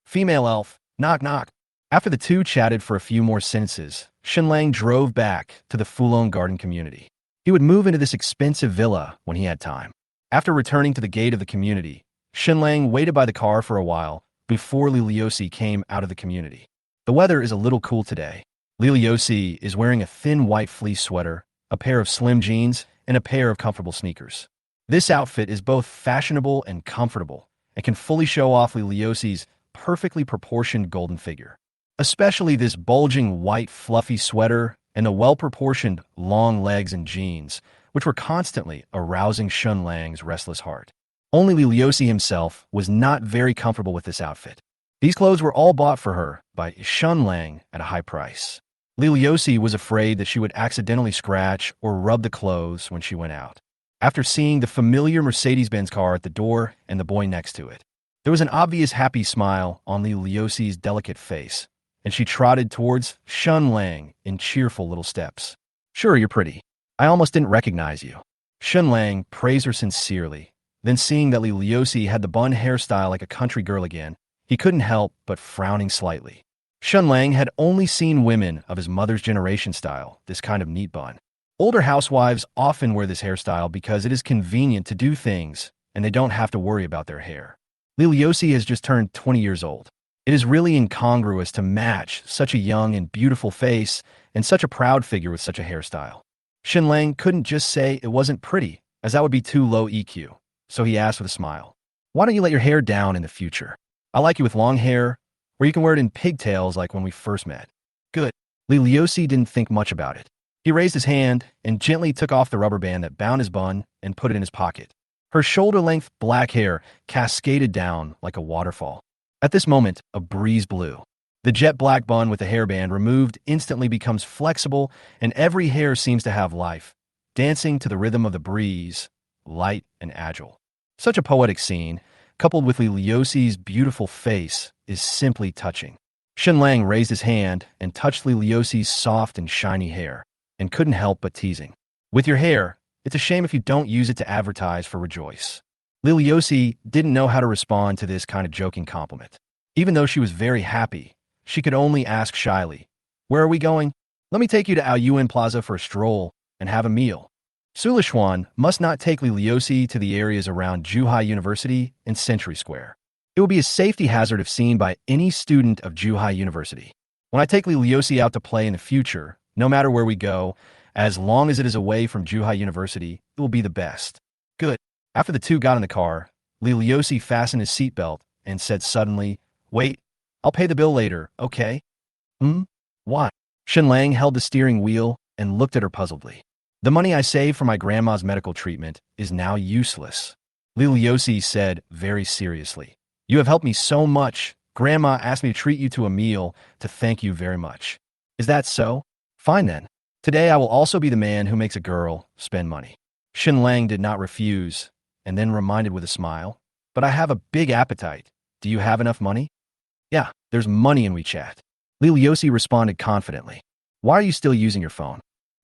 Female elf. Knock knock. After the 2 chatted for a few more sentences, Shen Lang drove back to the Fulong Garden community. He would move into this expensive villa when he had time. After returning to the gate of the community, Shen Lang waited by the car for a while before Li Liuxi came out of the community. The weather is a little cool today. Li Liuxi is wearing a thin white fleece sweater, a pair of slim jeans, and a pair of comfortable sneakers. This outfit is both fashionable and comfortable, and can fully show off Li Liuxi's perfectly proportioned golden figure. Especially this bulging white fluffy sweater and the well-proportioned long legs and jeans, which were constantly arousing Shen Lang's restless heart. Only Li Liuxi himself was not very comfortable with this outfit. These clothes were all bought for her by Shen Lang at a high price. Li Liuxi was afraid that she would accidentally scratch or rub the clothes when she went out. After seeing the familiar Mercedes-Benz car at the door and the boy next to it, there was an obvious happy smile on Li Liuxi's delicate face, and she trotted towards Shen Lang in cheerful little steps. Sure, you're pretty. I almost didn't recognize you. Shen Lang praised her sincerely. Then seeing that Li Liuxi had the bun hairstyle like a country girl again, he couldn't help but frowning slightly. Shen Lang had only seen women of his mother's generation style this kind of neat bun. Older housewives often wear this hairstyle because it is convenient to do things and they don't have to worry about their hair. Liliosi has just turned 20 years old. It is really incongruous to match such a young and beautiful face and such a proud figure with such a hairstyle. Shen Lang couldn't just say it wasn't pretty, as that would be too low EQ, so he asked with a smile, "Why don't you let your hair down in the future? I like you with long hair, or you can wear it in pigtails like when we first met." "Good." Liliosi didn't think much about it. He raised his hand and gently took off the rubber band that bound his bun and put it in his pocket. Her shoulder-length black hair cascaded down like a waterfall. At this moment, a breeze blew. The jet black bun with the hairband removed instantly becomes flexible, and every hair seems to have life, dancing to the rhythm of the breeze, light and agile. Such a poetic scene, coupled with Liliosi's beautiful face, is simply touching. Shen Lang raised his hand and touched Liliosi's soft and shiny hair, and couldn't help but teasing. "With your hair, it's a shame if you don't use it to advertise for Rejoice." Liliosi didn't know how to respond to this kind of joking compliment. Even though she was very happy, she could only ask shyly, "Where are we going?" "Let me take you to Aoyuan Plaza for a stroll and have a meal." Sulishuan must not take Liliosi to the areas around Zhuhai University and Century Square. It would be a safety hazard if seen by any student of Zhuhai University. "When I take Liliosi out to play in the future, no matter where we go, as long as it is away from Zhuhai University, it will be the best." "Good." After the two got in the car, Liliosi fastened his seatbelt and said suddenly, "Wait, I'll pay the bill later, okay?" Why?" Shen Lang held the steering wheel and looked at her puzzledly. "The money I saved for my grandma's medical treatment is now useless." Liliosi said very seriously, "You have helped me so much. Grandma asked me to treat you to a meal to thank you very much." "Is that so? Fine then. Today I will also be the man who makes a girl spend money." Shen Lang did not refuse, and then reminded with a smile, "But I have a big appetite. Do you have enough money?" "Yeah, there's money in WeChat." Liliosi responded confidently. "Why are you still using your phone?"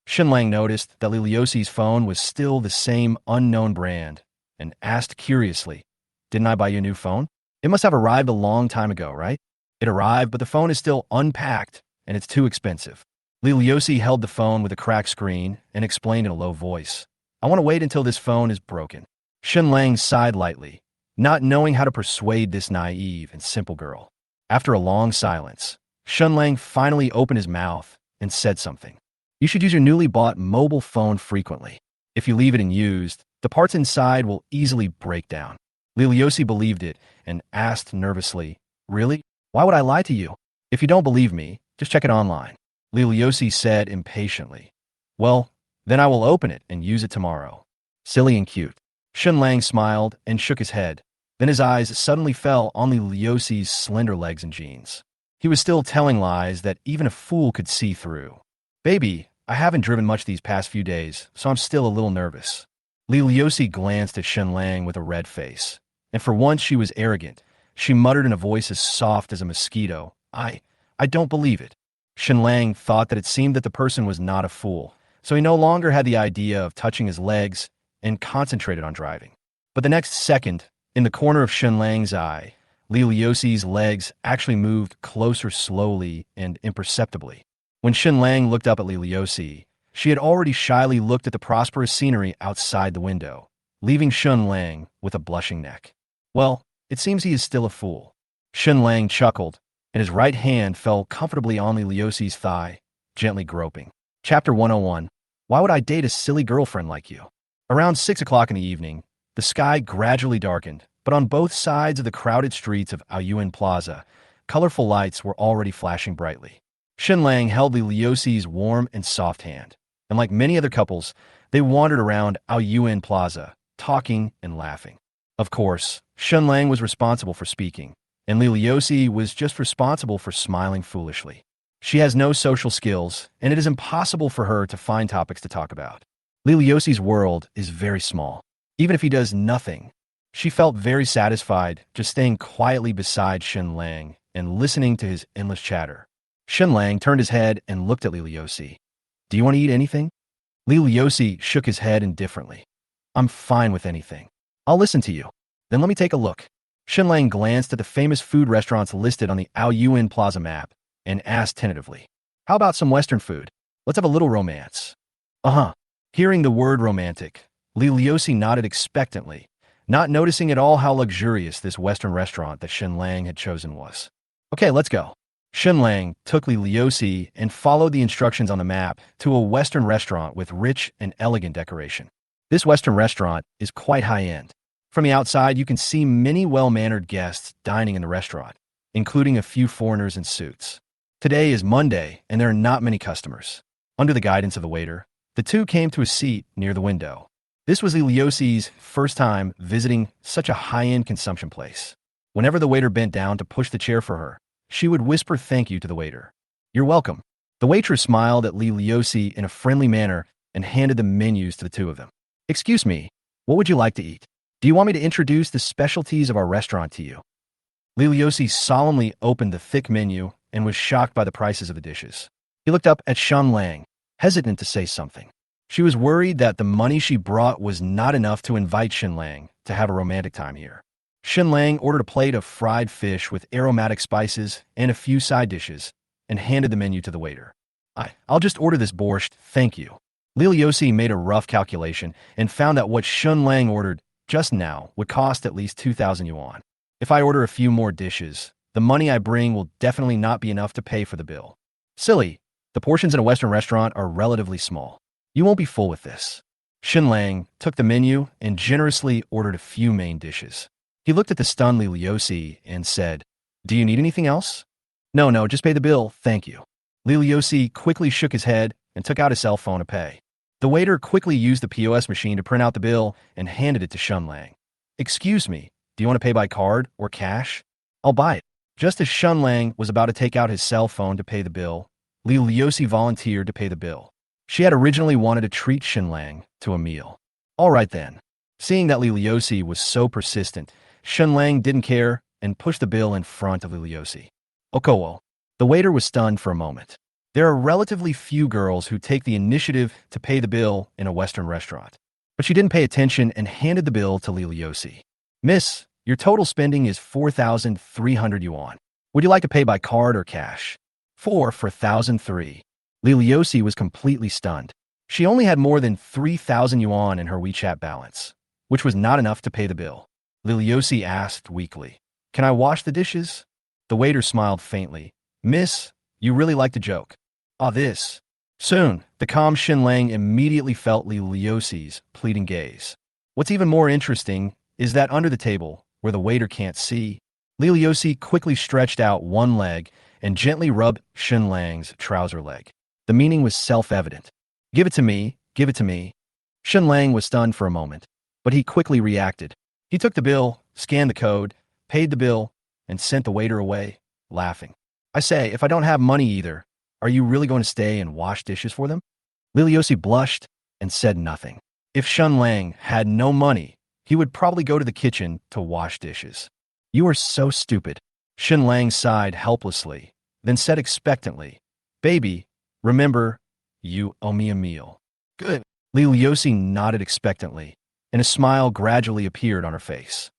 Shen Lang noticed that Liliosi's phone was still the same unknown brand and asked curiously, "Didn't I buy you a new phone? It must have arrived a long time ago, right?" "It arrived, but the phone is still unpacked, and it's too expensive." Liliosi held the phone with a cracked screen and explained in a low voice, "I want to wait until this phone is broken." Shen Lang sighed lightly, not knowing how to persuade this naive and simple girl. After a long silence, Shen Lang finally opened his mouth and said something. "You should use your newly bought mobile phone frequently. If you leave it unused, the parts inside will easily break down." Liliosi believed it and asked nervously, "Really? Why would I lie to you? If you don't believe me, just check it online." Liliosi said impatiently, "Well, then I will open it and use it tomorrow." "Silly and cute." Shen Lang smiled and shook his head. Then his eyes suddenly fell on Liliosi's slender legs and jeans. He was still telling lies that even a fool could see through. "Baby, I haven't driven much these past few days, so I'm still a little nervous." Liliosi glanced at Shen Lang with a red face, and for once she was arrogant. She muttered in a voice as soft as a mosquito, I don't believe it." Shen Lang thought that it seemed that the person was not a fool, so he no longer had the idea of touching his legs and concentrated on driving. But the next second, in the corner of Shen Lang's eye, Liliosi's legs actually moved closer slowly and imperceptibly. When Shen Lang looked up at Liliosi, she had already shyly looked at the prosperous scenery outside the window, leaving Shen Lang with a blushing neck. "Well, it seems he is still a fool." Shen Lang chuckled, and his right hand fell comfortably on Liliosi's thigh, gently groping. Chapter 101. Why would I date a silly girlfriend like you? Around 6 o'clock in the evening, the sky gradually darkened, but on both sides of the crowded streets of Aoyuan Plaza, colorful lights were already flashing brightly. Shen Lang held Liliosi's warm and soft hand, and like many other couples, they wandered around Aoyuan Plaza, talking and laughing. Of course, Shen Lang was responsible for speaking, and Liliosi was just responsible for smiling foolishly. She has no social skills, and it is impossible for her to find topics to talk about. Liliosi's world is very small. Even if he does nothing, she felt very satisfied just staying quietly beside Shen Lang and listening to his endless chatter. Shen Lang turned his head and looked at Liliosi. "Do you want to eat anything?" Liliosi shook his head indifferently. "I'm fine with anything. I'll listen to you." "Then let me take a look." Shen Lang glanced at the famous food restaurants listed on the Aoyuan Plaza map and asked tentatively, "How about some Western food? Let's have a little romance." "Uh-huh." Hearing the word romantic, Liliosi nodded expectantly, not noticing at all how luxurious this Western restaurant that Shen Lang had chosen was. Okay, let's go. Shen Lang took Li Liuxi and followed the instructions on the map to a Western restaurant with rich and elegant decoration. This Western restaurant is quite high-end. From the outside, you can see many well-mannered guests dining in the restaurant, including a few foreigners in suits. Today is Monday, and there are not many customers. Under the guidance of the waiter, the two came to a seat near the window. This was Li Liuxi's first time visiting such a high-end consumption place. Whenever the waiter bent down to push the chair for her, she would whisper thank you to the waiter. You're welcome. The waitress smiled at Li Liuxi in a friendly manner and handed the menus to the two of them. Excuse me, what would you like to eat? Do you want me to introduce the specialties of our restaurant to you? Li Liuxi solemnly opened the thick menu and was shocked by the prices of the dishes. He looked up at Shen Lang, hesitant to say something. She was worried that the money she brought was not enough to invite Shen Lang to have a romantic time here. Shen Lang ordered a plate of fried fish with aromatic spices and a few side dishes and handed the menu to the waiter. I'll just order this borscht, thank you. Li Liuxi made a rough calculation and found that what Shen Lang ordered just now would cost at least 2,000 yuan. If I order a few more dishes, the money I bring will definitely not be enough to pay for the bill. Silly, the portions in a Western restaurant are relatively small. You won't be full with this. Shen Lang took the menu and generously ordered a few main dishes. He looked at the stunned Li Liuxi and said, Do you need anything else? No, just pay the bill, thank you. Li Liuxi quickly shook his head and took out his cell phone to pay. The waiter quickly used the POS machine to print out the bill and handed it to Shen Lang. Excuse me, do you want to pay by card or cash? I'll buy it. Just as Shen Lang was about to take out his cell phone to pay the bill, Li Liuxi volunteered to pay the bill. She had originally wanted to treat Shen Lang to a meal. All right then. Seeing that Li Liuxi was so persistent, Shen Lang didn't care and pushed the bill in front of Li Liuxi. Okowo. The waiter was stunned for a moment. There are relatively few girls who take the initiative to pay the bill in a Western restaurant. But she didn't pay attention and handed the bill to Li Liuxi. Miss, your total spending is 4,300 yuan. Would you like to pay by card or cash? 4,003. Li Liuxi was completely stunned. She only had more than 3,000 yuan in her WeChat balance, which was not enough to pay the bill. Li Liuxi asked weakly, Can I wash the dishes? The waiter smiled faintly. Miss, you really like to joke. This. Soon, the calm Shen Lang immediately felt Li Liuxi's pleading gaze. What's even more interesting is that under the table, where the waiter can't see, Li Liuxi quickly stretched out one leg and gently rubbed Shen Lang's trouser leg. The meaning was self-evident. Give it to me, give it to me. Shen Lang was stunned for a moment, but he quickly reacted. He took the bill, scanned the code, paid the bill, and sent the waiter away, laughing. I say, if I don't have money either, are you really going to stay and wash dishes for them? Li Liuxi blushed and said nothing. If Shen Lang had no money, he would probably go to the kitchen to wash dishes. You are so stupid. Shen Lang sighed helplessly, then said expectantly, Baby, remember, you owe me a meal. Good. Li Liuxi nodded expectantly, and a smile gradually appeared on her face.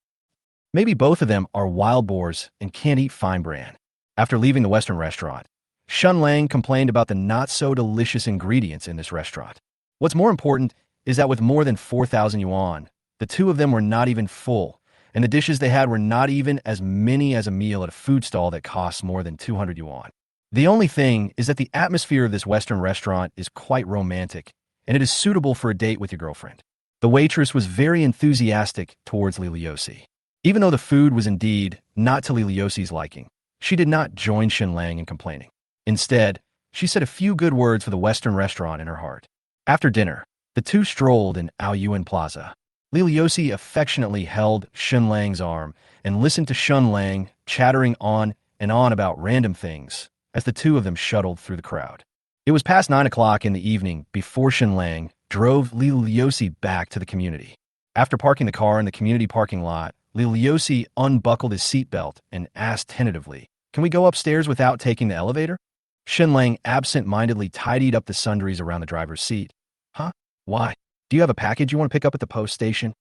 Maybe both of them are wild boars and can't eat fine bran. After leaving the Western restaurant, Shen Lang complained about the not-so-delicious ingredients in this restaurant. What's more important is that with more than 4,000 yuan, the two of them were not even full, and the dishes they had were not even as many as a meal at a food stall that costs more than 200 yuan. The only thing is that the atmosphere of this Western restaurant is quite romantic, and it is suitable for a date with your girlfriend. The waitress was very enthusiastic towards Li Liuxi. Even though the food was indeed not to Li Liuxi's liking, she did not join Shen Lang in complaining. Instead, she said a few good words for the Western restaurant in her heart. After dinner, the two strolled in Aoyuan Plaza. Li Liuxi affectionately held Shen Lang's arm and listened to Shen Lang chattering on and on about random things as the two of them shuttled through the crowd. It was past 9 o'clock in the evening before Shen Lang drove Li Liuxi back to the community. After parking the car in the community parking lot, Li Liuxi unbuckled his seatbelt and asked tentatively, Can we go upstairs without taking the elevator? Shen Lang absent-mindedly tidied up the sundries around the driver's seat. Huh? Why? Do you have a package you want to pick up at the post station?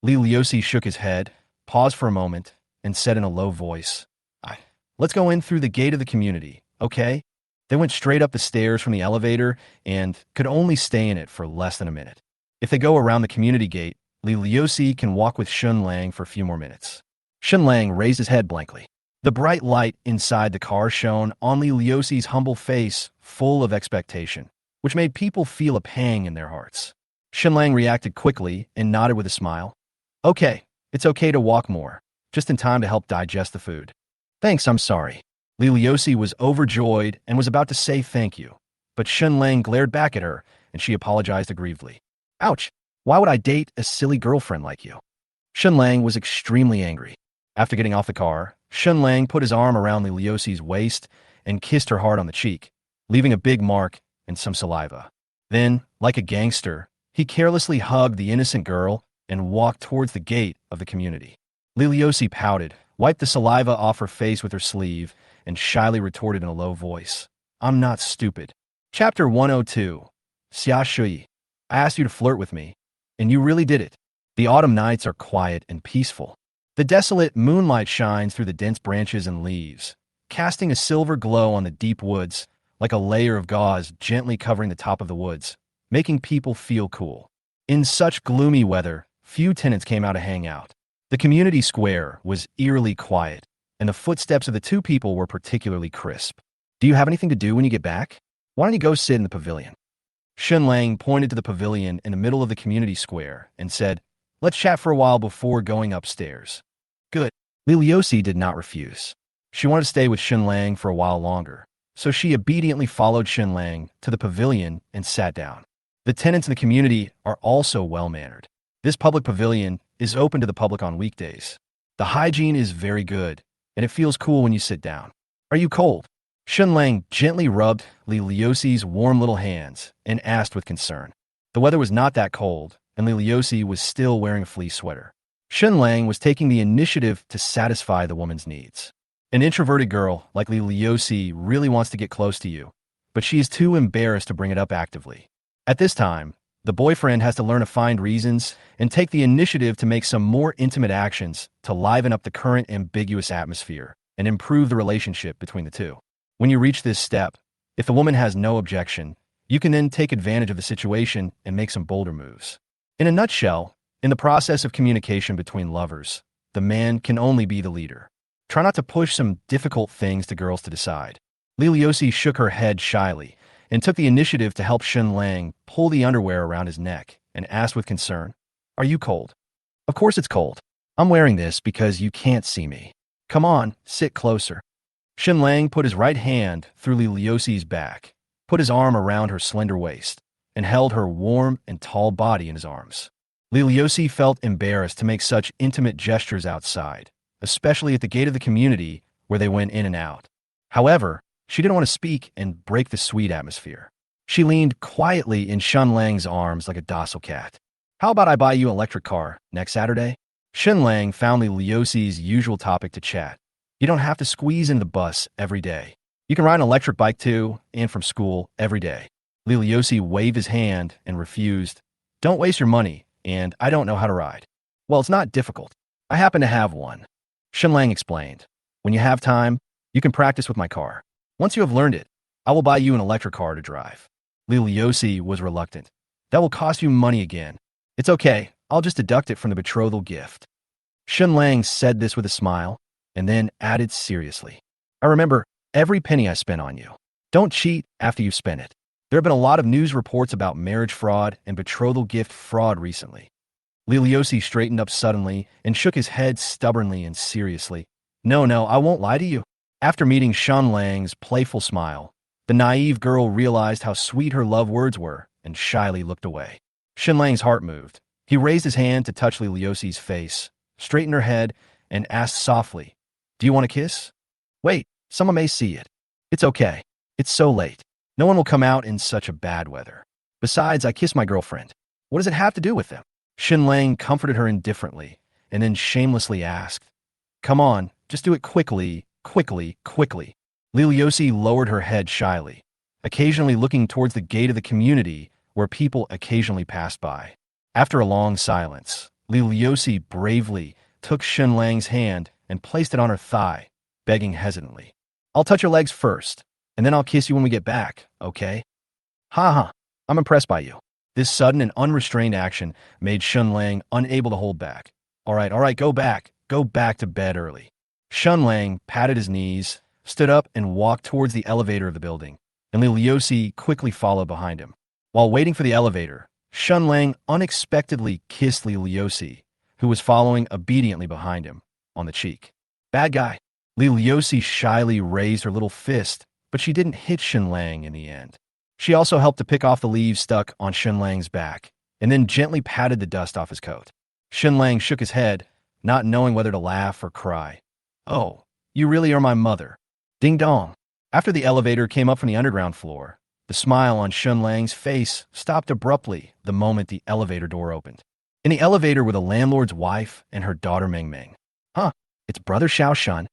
Li Liuxi shook his head, paused for a moment, and said in a low voice, Let's go in through the gate of the community, okay? They went straight up the stairs from the elevator and could only stay in it for less than a minute. If they go around the community gate, Li Liusi can walk with Shen Lang for a few more minutes. Shen Lang raised his head blankly. The bright light inside the car shone on Li Liusi's humble face, full of expectation, which made people feel a pang in their hearts. Shen Lang reacted quickly and nodded with a smile. Okay, it's okay to walk more, just in time to help digest the food. Thanks, I'm sorry. Li Liusi was overjoyed and was about to say thank you, but Shen Lang glared back at her, and she apologized aggrievedly. Ouch, why would I date a silly girlfriend like you? Shen Lang was extremely angry. After getting off the car, Shen Lang put his arm around Li Liusi's waist and kissed her hard on the cheek, leaving a big mark and some saliva. Then, like a gangster, he carelessly hugged the innocent girl and walked towards the gate of the community. Li Liusi pouted, wiped the saliva off her face with her sleeve, and shyly retorted in a low voice, I'm not stupid. Chapter 102. Xia Shui. I asked you to flirt with me, and you really did it. The autumn nights are quiet and peaceful. The desolate moonlight shines through the dense branches and leaves, casting a silver glow on the deep woods, like a layer of gauze gently covering the top of the woods, making people feel cool. In such gloomy weather, few tenants came out to hang out. The community square was eerily quiet, and the footsteps of the two people were particularly crisp. Do you have anything to do when you get back? Why don't you go sit in the pavilion? Shen Lang pointed to the pavilion in the middle of the community square and said, Let's chat for a while before going upstairs. Good. Li Liusi did not refuse. She wanted to stay with Shen Lang for a while longer, so she obediently followed Shen Lang to the pavilion and sat down. The tenants in the community are also well-mannered. This public pavilion is open to the public on weekdays. The hygiene is very good, and it feels cool when you sit down. Are you cold? Shen Lang gently rubbed Li Liusi's warm little hands and asked with concern. The weather was not that cold, and Li Liusi was still wearing a fleece sweater. Shen Lang was taking the initiative to satisfy the woman's needs. An introverted girl like Li Liusi really wants to get close to you, but she is too embarrassed to bring it up actively. At this time, the boyfriend has to learn to find reasons and take the initiative to make some more intimate actions to liven up the current ambiguous atmosphere and improve the relationship between the two. When you reach this step, if the woman has no objection, you can then take advantage of the situation and make some bolder moves. In a nutshell, in the process of communication between lovers, the man can only be the leader. Try not to push some difficult things to girls to decide. Li Liusi shook her head shyly and took the initiative to help Shen Lang pull the underwear around his neck and asked with concern, Are you cold? Of course it's cold. I'm wearing this because you can't see me. Come on, sit closer. Shen Lang put his right hand through Li Liusi's back, put his arm around her slender waist, and held her warm and tall body in his arms. Li Liusi felt embarrassed to make such intimate gestures outside, especially at the gate of the community where they went in and out. However, she didn't want to speak and break the sweet atmosphere. She leaned quietly in Shen Lang's arms like a docile cat. How about I buy you an electric car next Saturday? Shen Lang found Li Liusi's usual topic to chat. You don't have to squeeze into the bus every day. You can ride an electric bike to and from school every day. Li Liusi waved his hand and refused. Don't waste your money, and I don't know how to ride. Well, it's not difficult. I happen to have one. Shen Lang explained. When you have time, you can practice with my car. Once you have learned it, I will buy you an electric car to drive. Li Liusi was reluctant. That will cost you money again. It's okay. I'll just deduct it from the betrothal gift. Shen Lang said this with a smile, and then added seriously. I remember every penny I spent on you. Don't cheat after you've spent it. There have been a lot of news reports about marriage fraud and betrothal gift fraud recently. Li Liusi straightened up suddenly and shook his head stubbornly and seriously. No, I won't lie to you. After meeting Shen Lang's playful smile, the naive girl realized how sweet her love words were and shyly looked away. Shen Lang's heart moved. He raised his hand to touch Li Liusi's face, straightened her head, and asked softly, Do you want a kiss? Wait, someone may see it. It's okay. It's so late. No one will come out in such a bad weather. Besides, I kissed my girlfriend. What does it have to do with them? Shen Lang comforted her indifferently and then shamelessly asked, Come on, just do it quickly. Li Liusi lowered her head shyly, occasionally looking towards the gate of the community where people occasionally passed by. After a long silence, Li Liusi bravely took Shen Lang's hand and placed it on her thigh, begging hesitantly, I'll touch your legs first, and then I'll kiss you when we get back, okay? Ha ha, I'm impressed by you. This sudden and unrestrained action made Shen Lang unable to hold back. All right, go back. Go back to bed early. Shen Lang patted his knees, stood up, and walked towards the elevator of the building, and Li Liuxi quickly followed behind him. While waiting for the elevator, Shen Lang unexpectedly kissed Li Liuxi, who was following obediently behind him, on the cheek. Bad guy. Li Liuxi shyly raised her little fist, but she didn't hit Shen Lang in the end. She also helped to pick off the leaves stuck on Shen Lang's back, and then gently patted the dust off his coat. Shen Lang shook his head, not knowing whether to laugh or cry. Oh, you really are my mother. Ding dong. After the elevator came up from the underground floor, the smile on Shen Lang's face stopped abruptly the moment the elevator door opened. In the elevator were the landlord's wife and her daughter Meng Meng. Huh, it's brother Xiao Shun.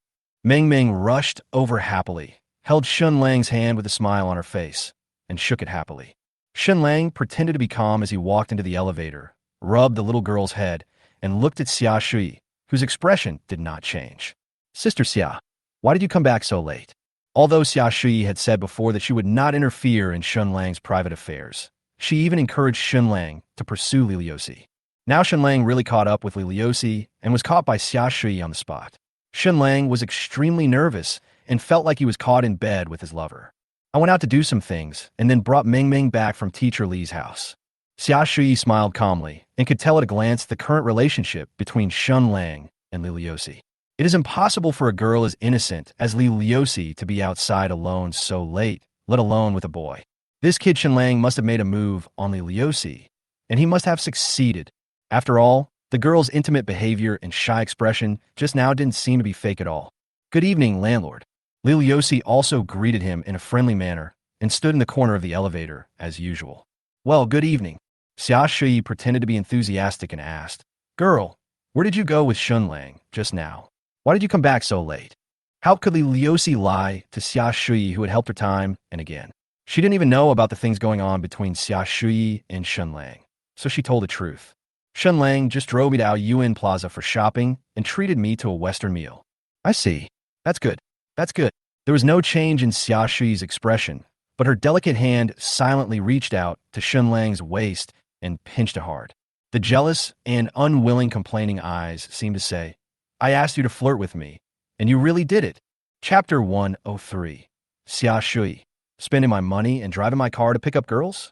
Meng Meng rushed over happily, held Shen Lang's hand with a smile on her face, and shook it happily. Shen Lang pretended to be calm as he walked into the elevator, rubbed the little girl's head, and looked at Xia Shui, whose expression did not change. Sister Xia, why did you come back so late? Although Xia Shui had said before that she would not interfere in Shen Lang's private affairs, she even encouraged Shen Lang to pursue Li Liuxi. Now Shen Lang really caught up with Li Liuxi and was caught by Xia Shui on the spot. Shen Lang was extremely nervous and felt like he was caught in bed with his lover. I went out to do some things and then brought Meng Meng back from Teacher Li's house. Xia Shui smiled calmly and could tell at a glance the current relationship between Shen Lang and Li Liuxi. It is impossible for a girl as innocent as Li Liuxi to be outside alone so late, let alone with a boy. This kid Shen Lang must have made a move on Li Liuxi, and he must have succeeded. After all, the girl's intimate behavior and shy expression just now didn't seem to be fake at all. Good evening, landlord. Li Liuxi also greeted him in a friendly manner and stood in the corner of the elevator as usual. Well, good evening. Xia Shui pretended to be enthusiastic and asked, Girl, where did you go with Shen Lang just now? Why did you come back so late? How could Li Liuxi lie to Xia Shui, who had helped her time and again? She didn't even know about the things going on between Xia Shui and Shen Lang, so she told the truth. Shen Lang just drove me to Ao Yuan Plaza for shopping and treated me to a Western meal. I see. That's good. That's good. There was no change in Xia Shui's expression, but her delicate hand silently reached out to Shen Lang's waist and pinched it hard. The jealous and unwilling complaining eyes seemed to say, I asked you to flirt with me, and you really did it. Chapter 103. Xia Shui. Spending my money and driving my car to pick up girls?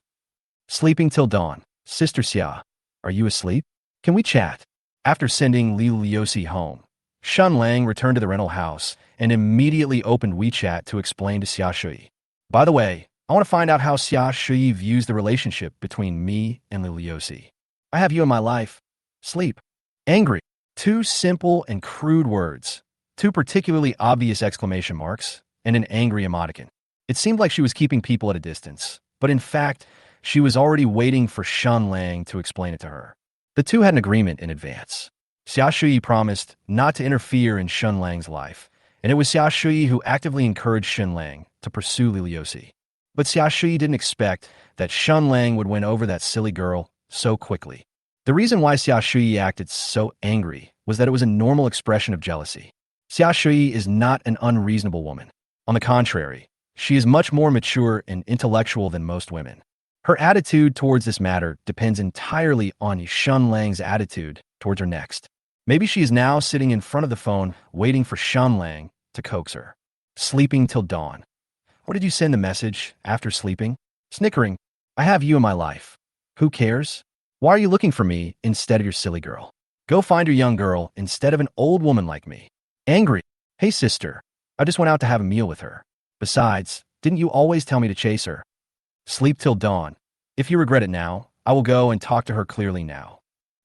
Sleeping till dawn. Sister Xia, are you asleep? Can we chat? After sending Li Liuxi home, Shen Lang returned to the rental house and immediately opened WeChat to explain to Xia Shui. By the way, I want to find out how Xia Shui views the relationship between me and Li Liuxi. I have you in my life. Sleep. Angry. Two simple and crude words, two particularly obvious exclamation marks, and an angry emoticon. It seemed like she was keeping people at a distance, but in fact, she was already waiting for Shen Lang to explain it to her. The two had an agreement in advance. Xia Shui promised not to interfere in Shen Lang's life, and it was Xia Shui who actively encouraged Shen Lang to pursue Li Liuxi. But Xia Shui didn't expect that Shen Lang would win over that silly girl so quickly. The reason why Xia Shui acted so angry was that it was a normal expression of jealousy. Xia Shui is not an unreasonable woman. On the contrary, she is much more mature and intellectual than most women. Her attitude towards this matter depends entirely on Shen Lang's attitude towards her next. Maybe she is now sitting in front of the phone waiting for Shen Lang to coax her. Sleeping till dawn. Or did you send the message after sleeping? Snickering. I have you in my life. Who cares? Why are you looking for me instead of your silly girl? Go find your young girl instead of an old woman like me. Angry. Hey sister, I just went out to have a meal with her. Besides, didn't you always tell me to chase her? Sleep till dawn. If you regret it now, I will go and talk to her clearly now.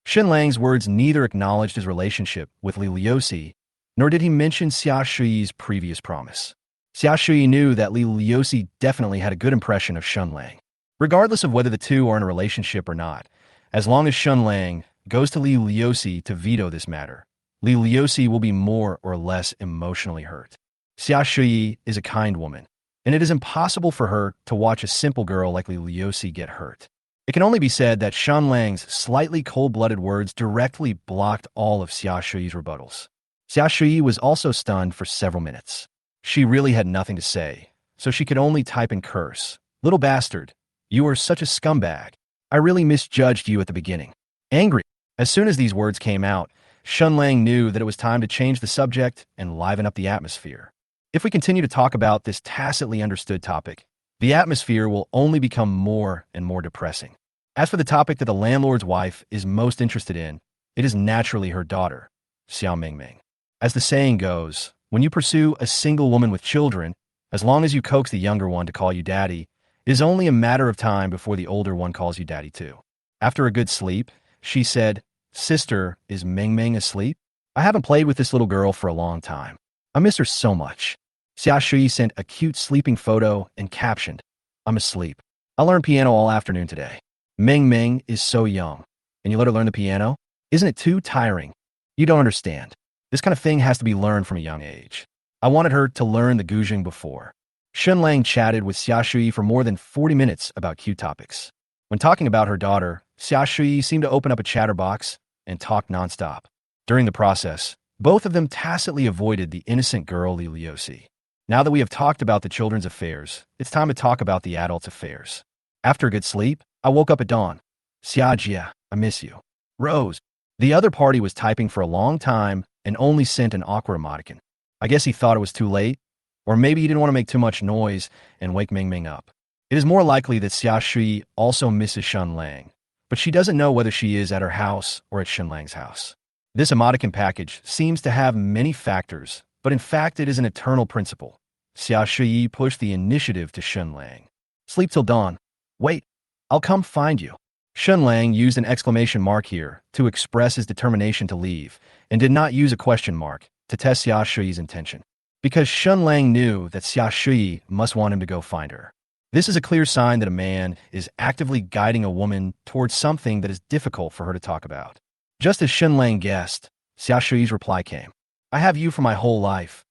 Shen Lang's words neither acknowledged his relationship with Li Liuxi, nor did he mention Xia Shui's previous promise. Xia Shui knew that Li Liuxi definitely had a good impression of Shen Lang. Regardless of whether the two are in a relationship or not, as long as Shen Lang goes to Li Liuxi to veto this matter, Li Liuxi will be more or less emotionally hurt. Xia Shui is a kind woman, and it is impossible for her to watch a simple girl like Li Liuxi get hurt. It can only be said that Shen Lang's slightly cold-blooded words directly blocked all of Xia Shui's rebuttals. Xia Shui was also stunned for several minutes. She really had nothing to say, so she could only type and curse. Little bastard, you are such a scumbag. I really misjudged you at the beginning. Angry. As soon as these words came out, Shen Lang knew that it was time to change the subject and liven up the atmosphere. If we continue to talk about this tacitly understood topic, the atmosphere will only become more and more depressing. As for the topic that the landlord's wife is most interested in, it is naturally her daughter, Xiao Mingming. As the saying goes, when you pursue a single woman with children, as long as you coax the younger one to call you daddy, it is only a matter of time before the older one calls you daddy too. After a good sleep, she said, "Sister, is Mingming asleep? I haven't played with this little girl for a long time. I miss her so much." Xia Shui sent a cute sleeping photo and captioned, "I'm asleep. I learned piano all afternoon today. Ming is so young. And you let her learn the piano? Isn't it too tiring? You don't understand. This kind of thing has to be learned from a young age. I wanted her to learn the guzheng before." Shen Lang chatted with Xia Shui for more than 40 minutes about cute topics. When talking about her daughter, Xia Shui seemed to open up a chatterbox and talk nonstop. During the process, both of them tacitly avoided the innocent girl Li Liuxi. Now that we have talked about the children's affairs, it's time to talk about the adults' affairs. After a good sleep, I woke up at dawn. "Xia Jia, I miss you." Rose. The other party was typing for a long time and only sent an awkward emoticon. I guess he thought it was too late, or maybe he didn't want to make too much noise and wake Ming up. It is more likely that Xia Shui also misses Shen Lang, but she doesn't know whether she is at her house or at Shen Lang's house. This emoticon package seems to have many factors, but in fact it is an eternal principle. Xia Shui pushed the initiative to Shen Lang. "Sleep till dawn. Wait, I'll come find you." Shen Lang used an exclamation mark here to express his determination to leave, and did not use a question mark to test Xia Shui's intention, because Shen Lang knew that Xia Shui must want him to go find her. This is a clear sign that a man is actively guiding a woman towards something that is difficult for her to talk about. Just as Shen Lang guessed, Xia Shui's reply came. "I have you for my whole life.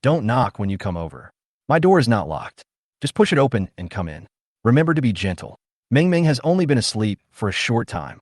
Don't knock when you come over. My door is not locked. Just push it open and come in. Remember to be gentle." Ming has only been asleep for a short time.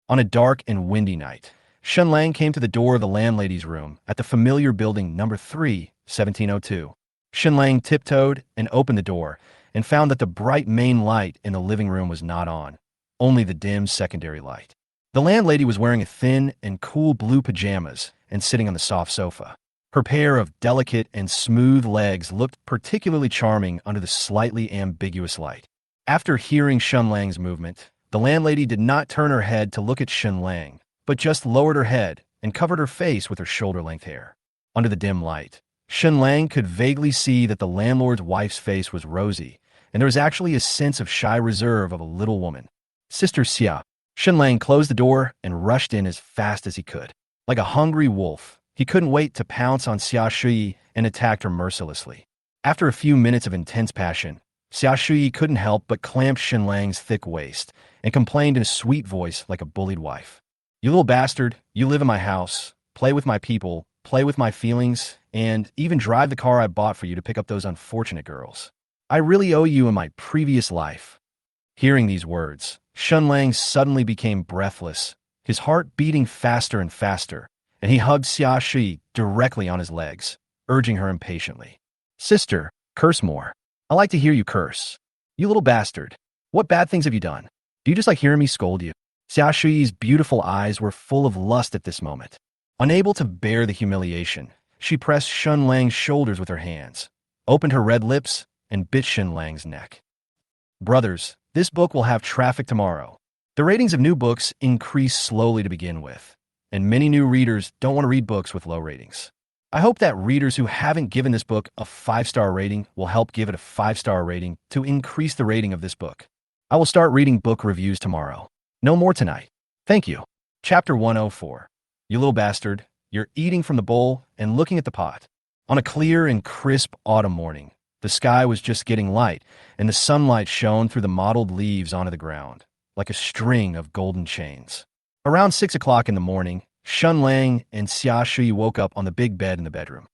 On a dark and windy night, Shen Lang came to the door of the landlady's room at the familiar building number 3, 1702. Shen Lang tiptoed and opened the door and found that the bright main light in the living room was not on, only the dim secondary light. The landlady was wearing a thin and cool blue pajamas and sitting on the soft sofa. Her pair of delicate and smooth legs looked particularly charming under the slightly ambiguous light. After hearing Shen Lang's movement, the landlady did not turn her head to look at Shen Lang, but just lowered her head and covered her face with her shoulder-length hair. Under the dim light, Shen Lang could vaguely see that the landlord's wife's face was rosy, and there was actually a sense of shy reserve of a little woman. "Sister Xia." Shen Lang closed the door and rushed in as fast as he could. Like a hungry wolf, he couldn't wait to pounce on Xia Shui and attack her mercilessly. After a few minutes of intense passion, Xia Shui couldn't help but clamp Shen Lang's thick waist and complained in a sweet voice like a bullied wife. "You little bastard, you live in my house, play with my people, play with my feelings, and even drive the car I bought for you to pick up those unfortunate girls. I really owe you in my previous life." Hearing these words, Shen Lang suddenly became breathless, his heart beating faster and faster, and he hugged Xia Shui directly on his legs, urging her impatiently. "Sister, curse more. I like to hear you curse. You little bastard. What bad things have you done? Do you just like hearing me scold you?" Xia Shui's beautiful eyes were full of lust at this moment. Unable to bear the humiliation, she pressed Shen Lang's shoulders with her hands, opened her red lips, and bit Shen Lang's neck. Brothers, this book will have traffic tomorrow. The ratings of new books increase slowly to begin with, and many new readers don't want to read books with low ratings. I hope that readers who haven't given this book a 5-star rating will help give it a 5-star rating to increase the rating of this book. I will start reading book reviews tomorrow. No more tonight. Thank you. Chapter 104. You little bastard, you're eating from the bowl and looking at the pot. On a clear and crisp autumn morning, the sky was just getting light, and the sunlight shone through the mottled leaves onto the ground, like a string of golden chains. Around 6 o'clock in the morning, Shen Lang and Xia Shui woke up on the big bed in the bedroom.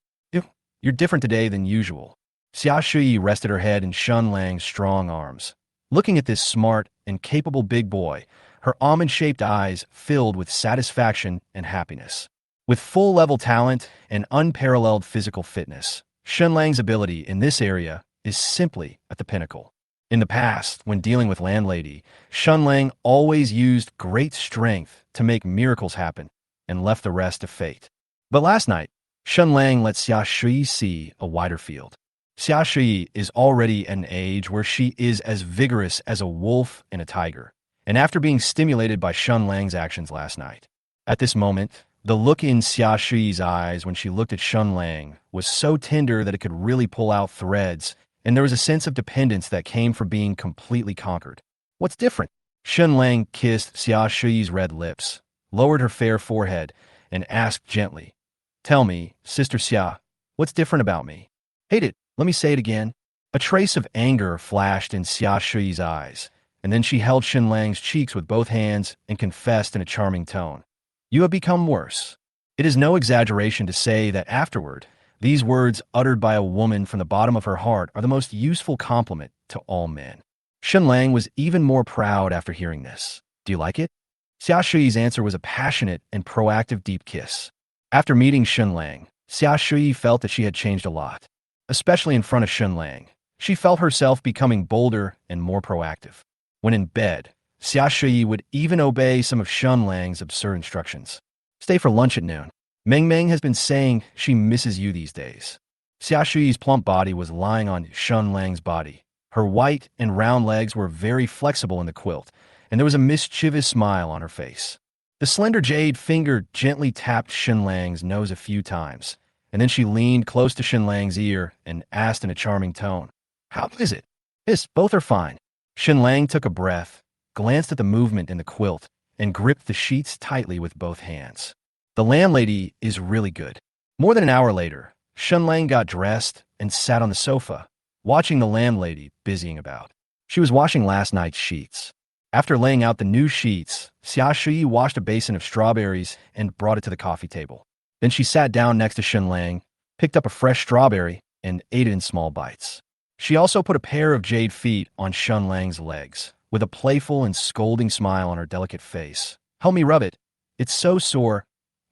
You're different today than usual." Xia Shui rested her head in Shen Lang's strong arms. Looking at this smart and capable big boy, her almond-shaped eyes filled with satisfaction and happiness. With full-level talent and unparalleled physical fitness, Shen Lang's ability in this area is simply at the pinnacle. In the past, when dealing with landlady, Shen Lang always used great strength to make miracles happen and left the rest to fate. But last night, Shen Lang let Xia Shui see a wider field. Xia Shui is already at an age where she is as vigorous as a wolf and a tiger, and after being stimulated by Shen Lang's actions last night. At this moment, the look in Xia Shui's eyes when she looked at Shen Lang was so tender that it could really pull out threads, and there was a sense of dependence that came from being completely conquered. What's different? Shen Lang kissed Xia Shui's red lips, lowered her fair forehead, and asked gently, "Tell me, Sister Xia, what's different about me?" Hate it. Let me say it again. A trace of anger flashed in Xia Shui's eyes, and then she held Shen Lang's cheeks with both hands and confessed in a charming tone, "You have become worse." It is no exaggeration to say that afterward, these words uttered by a woman from the bottom of her heart are the most useful compliment to all men. Shen Lang was even more proud after hearing this. "Do you like it?" Xia Shui's answer was a passionate and proactive deep kiss. After meeting Shen Lang, Xia Shui felt that she had changed a lot. Especially in front of Shen Lang, she felt herself becoming bolder and more proactive. When in bed, Xia Shui would even obey some of Shen Lang's absurd instructions. "Stay for lunch at noon. Meng Meng has been saying she misses you these days." Xia Shui's plump body was lying on Shen Lang's body. Her white and round legs were very flexible in the quilt, and there was a mischievous smile on her face. The slender jade finger gently tapped Shen Lang's nose a few times, and then she leaned close to Shen Lang's ear and asked in a charming tone, "How is it?" "Yes, both are fine." Shen Lang took a breath, glanced at the movement in the quilt, and gripped the sheets tightly with both hands. "The landlady is really good." More than an hour later, Shen Lang got dressed and sat on the sofa, watching the landlady busying about. She was washing last night's sheets. After laying out the new sheets, Xia Shui washed a basin of strawberries and brought it to the coffee table. Then she sat down next to Shen Lang, picked up a fresh strawberry, and ate it in small bites. She also put a pair of jade feet on Shen Lang's legs, with a playful and scolding smile on her delicate face. "Help me rub it. It's so sore.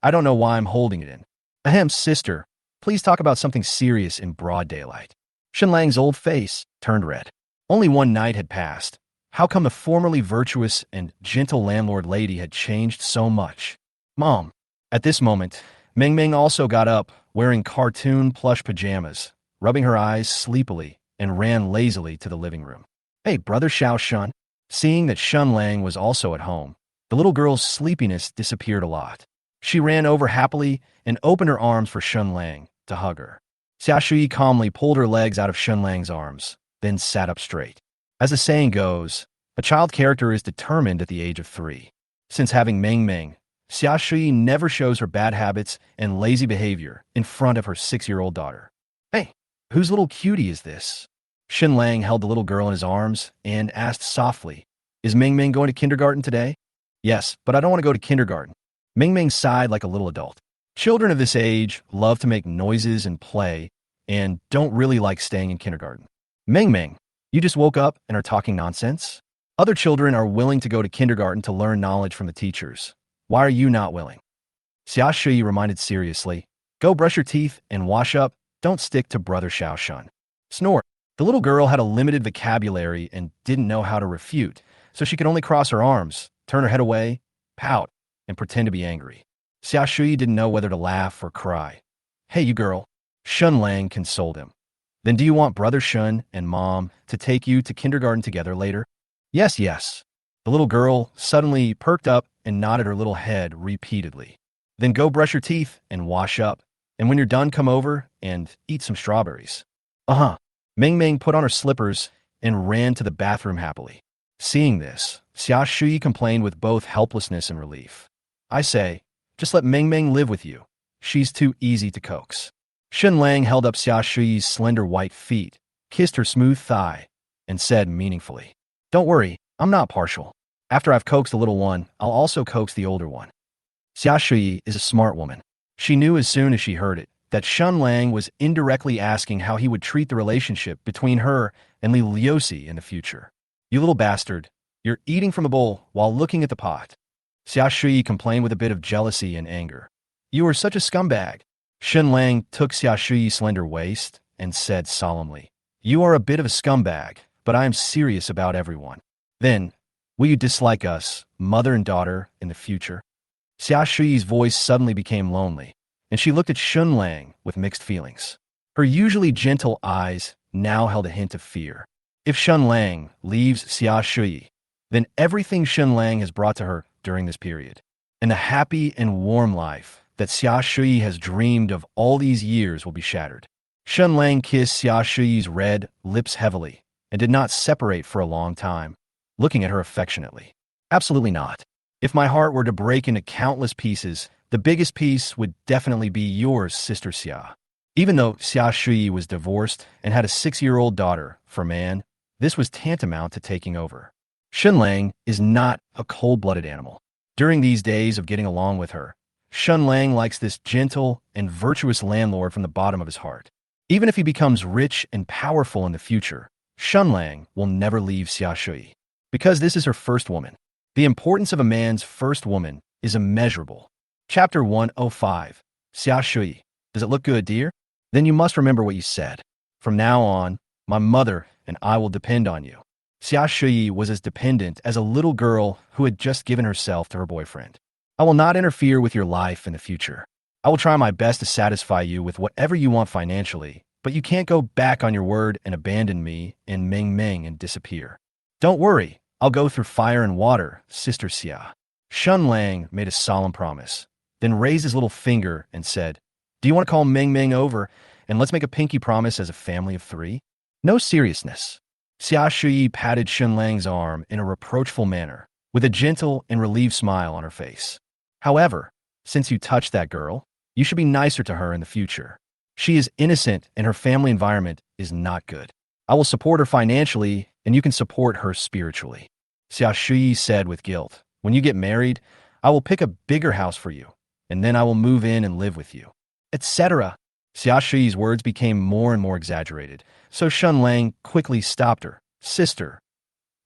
I don't know why I'm holding it in." "Ahem, sister. Please talk about something serious in broad daylight." Shen Lang's old face turned red. Only one night had passed. How come the formerly virtuous and gentle landlord lady had changed so much? "Mom." At this moment, Meng Meng also got up, wearing cartoon plush pajamas, rubbing her eyes sleepily, and ran lazily to the living room. "Hey, brother Xiao Shun." Seeing that Shen Lang was also at home, the little girl's sleepiness disappeared a lot. She ran over happily and opened her arms for Shen Lang to hug her. Xia Shui calmly pulled her legs out of Shen Lang's arms, then sat up straight. As the saying goes, a child character is determined at the age of 3. Since having Meng Meng, Xia Shui never shows her bad habits and lazy behavior in front of her 6-year-old daughter. "Hey, whose little cutie is this?" Shen Lang held the little girl in his arms and asked softly, "Is Meng Meng going to kindergarten today?" "Yes, but I don't want to go to kindergarten." Meng Meng sighed like a little adult. Children of this age love to make noises and play and don't really like staying in kindergarten. "Meng Meng, you just woke up and are talking nonsense?" "Other children are willing to go to kindergarten to learn knowledge from the teachers. Why are you not willing?" Xia Shui reminded seriously, "Go brush your teeth and wash up. Don't stick to brother Xiao Shun." Snort. The little girl had a limited vocabulary and didn't know how to refute, so she could only cross her arms, turn her head away, pout, and pretend to be angry. Xia Shui didn't know whether to laugh or cry. "Hey, you girl." Shen Lang consoled him. "Then do you want brother Shun and mom to take you to kindergarten together later?" "Yes, yes." The little girl suddenly perked up and nodded her little head repeatedly. "Then go brush your teeth and wash up. And when you're done, come over and eat some strawberries." "Uh-huh." Meng Meng put on her slippers and ran to the bathroom happily. Seeing this, Xia Shui complained with both helplessness and relief. "I say, just let Meng Meng live with you. She's too easy to coax." Shen Lang held up Xia Shui's slender white feet, kissed her smooth thigh, and said meaningfully, "Don't worry, I'm not partial. After I've coaxed the little one, I'll also coax the older one." Xia Shui is a smart woman. She knew as soon as she heard it that Shen Lang was indirectly asking how he would treat the relationship between her and Li Liusi in the future. "You little bastard, you're eating from the bowl while looking at the pot." Xia Shui complained with a bit of jealousy and anger. "You are such a scumbag." Shen Lang took Xia Shui's slender waist and said solemnly, "You are a bit of a scumbag, but I am serious about everyone. Then, will you dislike us, mother and daughter, in the future? Xia Shuyi's voice suddenly became lonely, and she looked at Shen Lang with mixed feelings. Her usually gentle eyes now held a hint of fear. If Shen Lang leaves Xia Shuyi, then everything Shen Lang has brought to her during this period, and the happy and warm life that Xia Shuyi has dreamed of all these years, will be shattered. Shen Lang kissed Xia Shuyi's red lips heavily and did not separate for a long time, looking at her affectionately. Absolutely not. If my heart were to break into countless pieces, the biggest piece would definitely be yours, Sister Xia. Even though Xia Shuyi was divorced and had a 6-year-old daughter, for man, this was tantamount to taking over. Shen Lang is not a cold-blooded animal. During these days of getting along with her, Shen Lang likes this gentle and virtuous landlord from the bottom of his heart. Even if he becomes rich and powerful in the future, Shen Lang will never leave Xia Shuyi. Because this is her first woman. The importance of a man's first woman is immeasurable. Chapter 105. Xia Shuyi. Does it look good, dear? Then you must remember what you said. From now on, my mother and I will depend on you. Xia Shuyi was as dependent as a little girl who had just given herself to her boyfriend. I will not interfere with your life in the future. I will try my best to satisfy you with whatever you want financially, but you can't go back on your word and abandon me in Ming Ming and disappear. Don't worry, I'll go through fire and water, Sister Xia. Shen Lang made a solemn promise, then raised his little finger and said, do you want to call Ming Ming over, and let's make a pinky promise as a family of 3? No seriousness. Xia Shuyi patted Shen Lang's arm in a reproachful manner, with a gentle and relieved smile on her face. However, since you touched that girl, you should be nicer to her in the future. She is innocent and her family environment is not good. I will support her financially, and you can support her spiritually. Xia Shuyi said with guilt, when you get married, I will pick a bigger house for you, and then I will move in and live with you, etc. Xia Shuyi's words became more and more exaggerated, so Shen Lang quickly stopped her. Sister,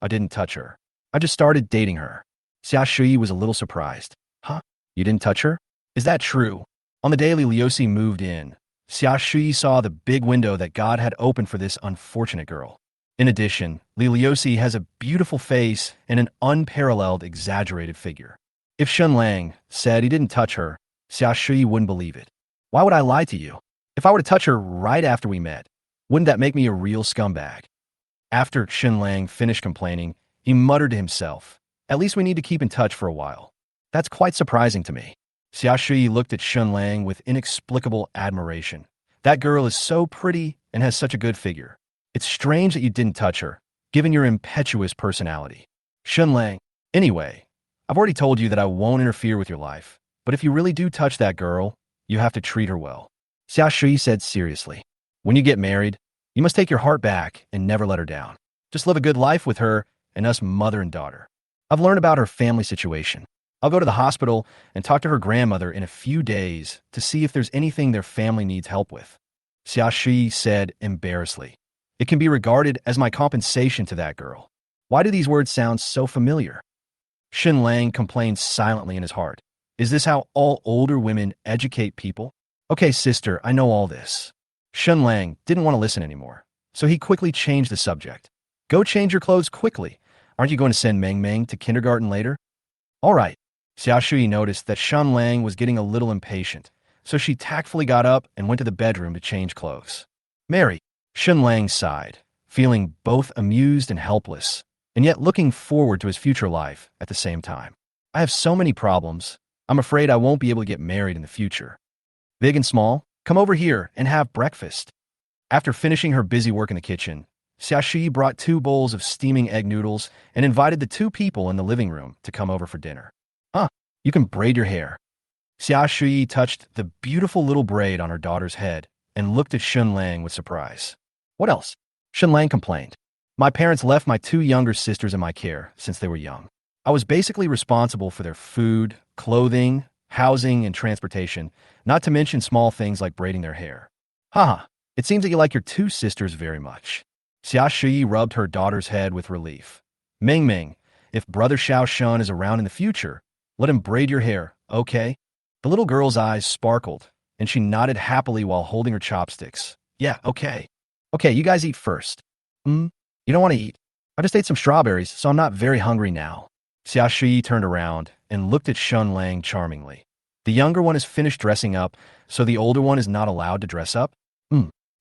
I didn't touch her. I just started dating her. Xia Shuyi was a little surprised. Huh? You didn't touch her? Is that true? On the day Li Liuxi moved in, Xia Shuyi saw the big window that God had opened for this unfortunate girl. In addition, Li Liuxi has a beautiful face and an unparalleled exaggerated figure. If Shen Lang said he didn't touch her, Xia Shuyi wouldn't believe it. Why would I lie to you? If I were to touch her right after we met, wouldn't that make me a real scumbag? After Shen Lang finished complaining, he muttered to himself, at least we need to keep in touch for a while. That's quite surprising to me. Xia Shuyi looked at Shen Lang with inexplicable admiration. That girl is so pretty and has such a good figure. It's strange that you didn't touch her, given your impetuous personality. Shen Lang, anyway, I've already told you that I won't interfere with your life, but if you really do touch that girl, you have to treat her well. Xia Shuyi said seriously. When you get married, you must take your heart back and never let her down. Just live a good life with her and us mother and daughter. I've learned about her family situation. I'll go to the hospital and talk to her grandmother in a few days to see if there's anything their family needs help with. Xia Shuyi said embarrassedly. It can be regarded as my compensation to that girl. Why do these words sound so familiar? Shen Lang complained silently in his heart. Is this how all older women educate people? Okay, sister, I know all this. Shen Lang didn't want to listen anymore, so he quickly changed the subject. Go change your clothes quickly. Aren't you going to send Meng Meng to kindergarten later? All right. Xia Shuyi noticed that Shen Lang was getting a little impatient, so she tactfully got up and went to the bedroom to change clothes. Mary, Shen Lang sighed, feeling both amused and helpless, and yet looking forward to his future life at the same time. I have so many problems. I'm afraid I won't be able to get married in the future. Big and small, come over here and have breakfast. After finishing her busy work in the kitchen, Xia Shuyi brought 2 bowls of steaming egg noodles and invited the 2 people in the living room to come over for dinner. You can braid your hair. Xia Shuyi touched the beautiful little braid on her daughter's head and looked at Shen Lang with surprise. What else? Shen Lang complained. My parents left my 2 younger sisters in my care since they were young. I was basically responsible for their food, clothing, housing, and transportation, not to mention small things like braiding their hair. Haha, it seems that you like your 2 sisters very much. Xia Shuyi rubbed her daughter's head with relief. Ming Ming, if Brother Xiao Shun is around in the future, let him braid your hair, okay? The little girl's eyes sparkled, and she nodded happily while holding her chopsticks. Yeah, okay. Okay, you guys eat first. You don't want to eat? I just ate some strawberries, so I'm not very hungry now. Xia Shi turned around and looked at Shen Lang charmingly. The younger one is finished dressing up, so the older one is not allowed to dress up?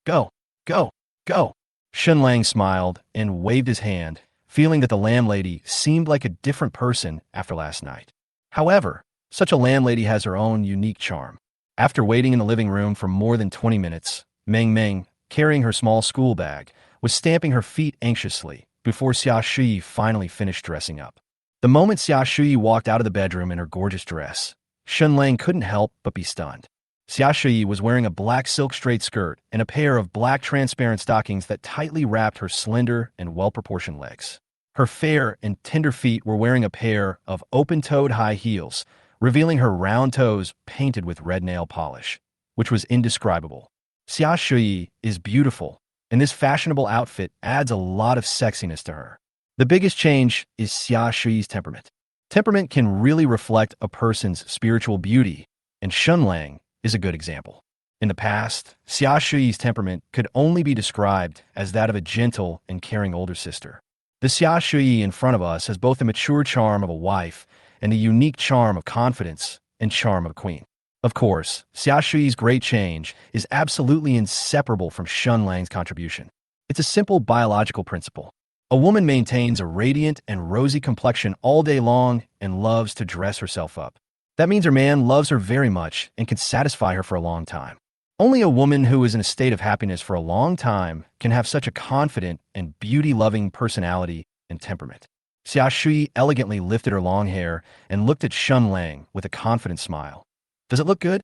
Go, go, go. Shen Lang smiled and waved his hand, feeling that the landlady seemed like a different person after last night. However, such a landlady has her own unique charm. After waiting in the living room for more than 20 minutes, Meng Meng, carrying her small school bag, was stamping her feet anxiously before Xia Shi finally finished dressing up. The moment Xia Shi walked out of the bedroom in her gorgeous dress, Shen Lang couldn't help but be stunned. Xia Shi was wearing a black silk straight skirt and a pair of black transparent stockings that tightly wrapped her slender and well-proportioned legs. Her fair and tender feet were wearing a pair of open-toed high heels, revealing her round toes painted with red nail polish, which was indescribable. Xia Shi is beautiful, and this fashionable outfit adds a lot of sexiness to her. The biggest change is Xia Shi's temperament. Temperament can really reflect a person's spiritual beauty, and Shen Lang is a good example. In the past, Xia Shi's temperament could only be described as that of a gentle and caring older sister. The Xia Shi in front of us has both the mature charm of a wife and the unique charm of confidence and charm of a queen. Of course, Xia Shi's great change is absolutely inseparable from Shen Lang's contribution. It's a simple biological principle. A woman maintains a radiant and rosy complexion all day long and loves to dress herself up. That means her man loves her very much and can satisfy her for a long time. Only a woman who is in a state of happiness for a long time can have such a confident and beauty-loving personality and temperament. Xia Shi elegantly lifted her long hair and looked at Shen Lang with a confident smile. Does it look good?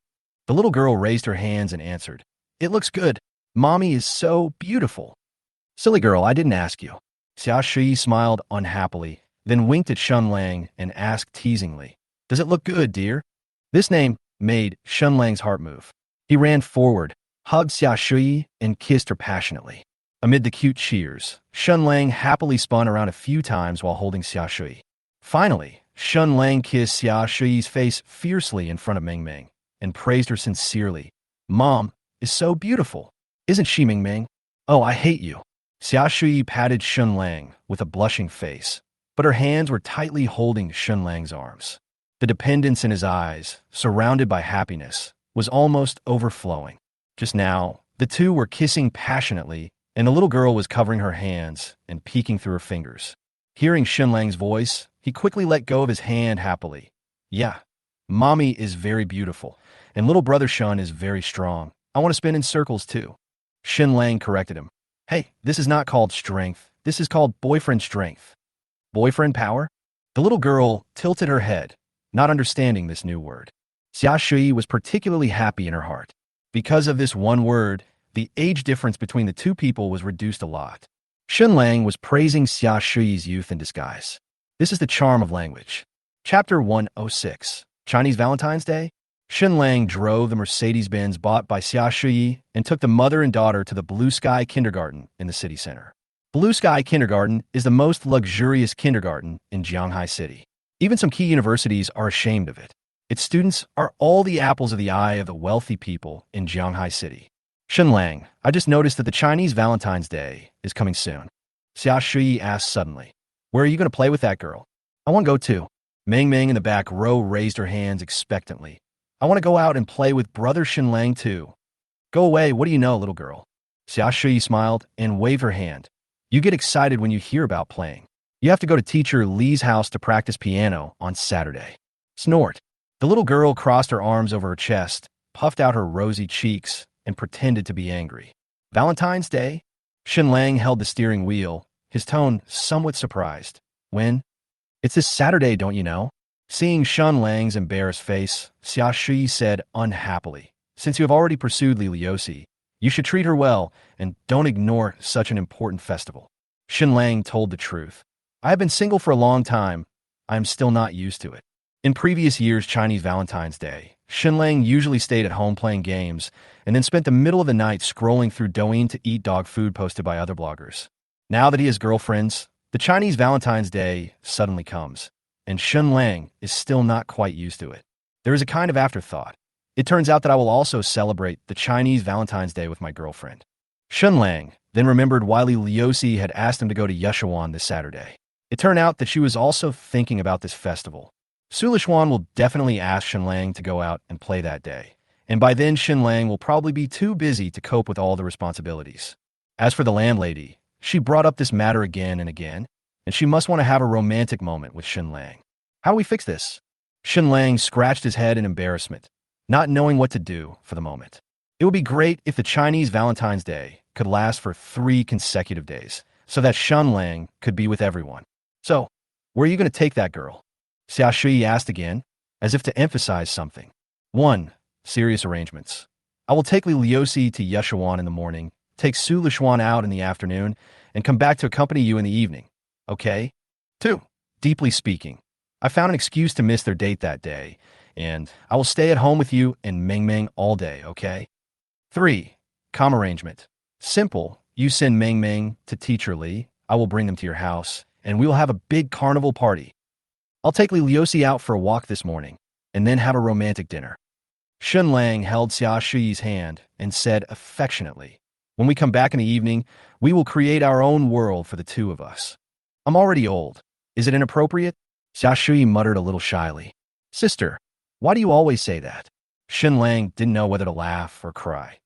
The little girl raised her hands and answered, It looks good. Mommy is so beautiful. Silly girl, I didn't ask you. Xia Shi smiled unhappily, then winked at Shen Lang and asked teasingly, Does it look good, dear? This name made Shen Lang's heart move. He ran forward, hugged Xia Shi, and kissed her passionately. Amid the cute cheers, Shen Lang happily spun around a few times while holding Xia Shi. Finally, Shen Lang kissed Xia Shi's face fiercely in front of Meng Meng and praised her sincerely. Mom is so beautiful. Isn't she, Meng Meng? Oh, I hate you. Xia Shi patted Shen Lang with a blushing face, but her hands were tightly holding Shen Lang's arms. The dependence in his eyes, surrounded by happiness, was almost overflowing. Just now, the two were kissing passionately, and the little girl was covering her hands and peeking through her fingers. Hearing Shen Lang's voice, he quickly let go of his hand happily. Yeah, Mommy is very beautiful, and little brother Shen is very strong. I want to spin in circles too. Shen Lang corrected him. Hey, this is not called strength. This is called boyfriend strength. Boyfriend power? The little girl tilted her head, not understanding this new word. Xia Shi was particularly happy in her heart. Because of this one word, the age difference between the two people was reduced a lot. Shen Lang was praising Xia Shi's youth in disguise. This is the charm of language. Chapter 106, Chinese Valentine's Day. Shen Lang drove the Mercedes-Benz bought by Xia Shi and took the mother and daughter to the Blue Sky Kindergarten in the city center. Blue Sky Kindergarten is the most luxurious kindergarten in Jianghai City. Even some key universities are ashamed of it. Its students are all the apples of the eye of the wealthy people in Jianghai City. Shen Lang, I just noticed that the Chinese Valentine's Day is coming soon. Xia Shi asked suddenly, Where are you going to play with that girl? I want to go too. Meng Meng in the back row raised her hands expectantly. I want to go out and play with brother Shen Lang too. Go away, what do you know, little girl? Xia Shi smiled and waved her hand. You get excited when you hear about playing. You have to go to teacher Li's house to practice piano on Saturday. Snort. The little girl crossed her arms over her chest, puffed out her rosy cheeks, and pretended to be angry. Valentine's Day? Shen Lang held the steering wheel, his tone somewhat surprised. When? It's this Saturday, don't you know? Seeing Shen Lang's embarrassed face, Xia Shi said unhappily, Since you have already pursued Li Liuxi, you should treat her well and don't ignore such an important festival. Shen Lang told the truth. I have been single for a long time. I am still not used to it. In previous years' Chinese Valentine's Day, Shen Lang usually stayed at home playing games and then spent the middle of the night scrolling through Douyin to eat dog food posted by other bloggers. Now that he has girlfriends, the Chinese Valentine's Day suddenly comes, and Shen Lang is still not quite used to it. There is a kind of afterthought. It turns out that I will also celebrate the Chinese Valentine's Day with my girlfriend. Shen Lang, then remembered Wiley Liosi had asked him to go to Yeshawan this Saturday. It turned out that she was also thinking about this festival. Sulishuan will definitely ask Shen Lang to go out and play that day, and by then Shen Lang will probably be too busy to cope with all the responsibilities. As for the landlady, she brought up this matter again and again, and she must want to have a romantic moment with Shen Lang. How do we fix this? Shen Lang scratched his head in embarrassment, not knowing what to do for the moment. It would be great if the Chinese Valentine's Day could last for 3 consecutive days, so that Shen Lang could be with everyone. So, where are you going to take that girl? Xia Shui asked again, as if to emphasize something. 1. Serious arrangements. I will take Li Liosi to Yeshawan in the morning, take Su Lishuan out in the afternoon, and come back to accompany you in the evening. Okay? 2. Deeply speaking. I found an excuse to miss their date that day, and I will stay at home with you and Meng Meng all day, okay? 3. Calm arrangement. Simple. You send Meng Meng to teacher Li, I will bring them to your house, and we will have a big carnival party. I'll take Li Liosi out for a walk this morning, and then have a romantic dinner. Shen Lang held Xia Shui's hand and said affectionately, when we come back in the evening, we will create our own world for the two of us. I'm already old. Is it inappropriate? Xia Shui muttered a little shyly. Sister, why do you always say that? Shen Lang didn't know whether to laugh or cry.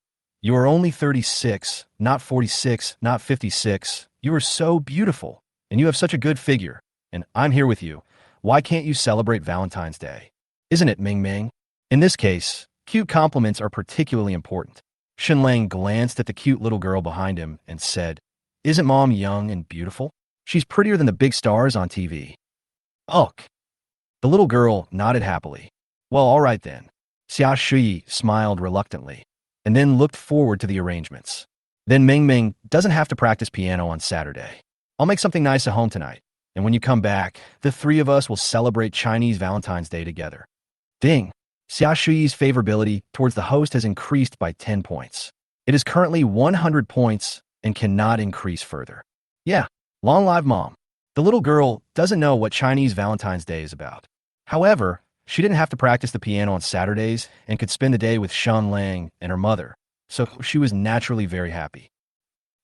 You are only 36, not 46, not 56. You are so beautiful, and you have such a good figure, and I'm here with you. Why can't you celebrate Valentine's Day? Isn't it, Ming Ming? In this case, cute compliments are particularly important. Shen Lang glanced at the cute little girl behind him and said, Isn't Mom young and beautiful? She's prettier than the big stars on TV. Ugh. The little girl nodded happily. Well, all right then. Xia Shui smiled reluctantly, and then looked forward to the arrangements. Then Ming Ming doesn't have to practice piano on Saturday. I'll make something nice at home tonight, and when you come back, the 3 of us will celebrate Chinese Valentine's Day together. Ding! Xia Shui's favorability towards the host has increased by 10 points. It is currently 100 points and cannot increase further. Yeah, long live Mom. The little girl doesn't know what Chinese Valentine's Day is about. However, she didn't have to practice the piano on Saturdays and could spend the day with Shen Lang and her mother, so she was naturally very happy.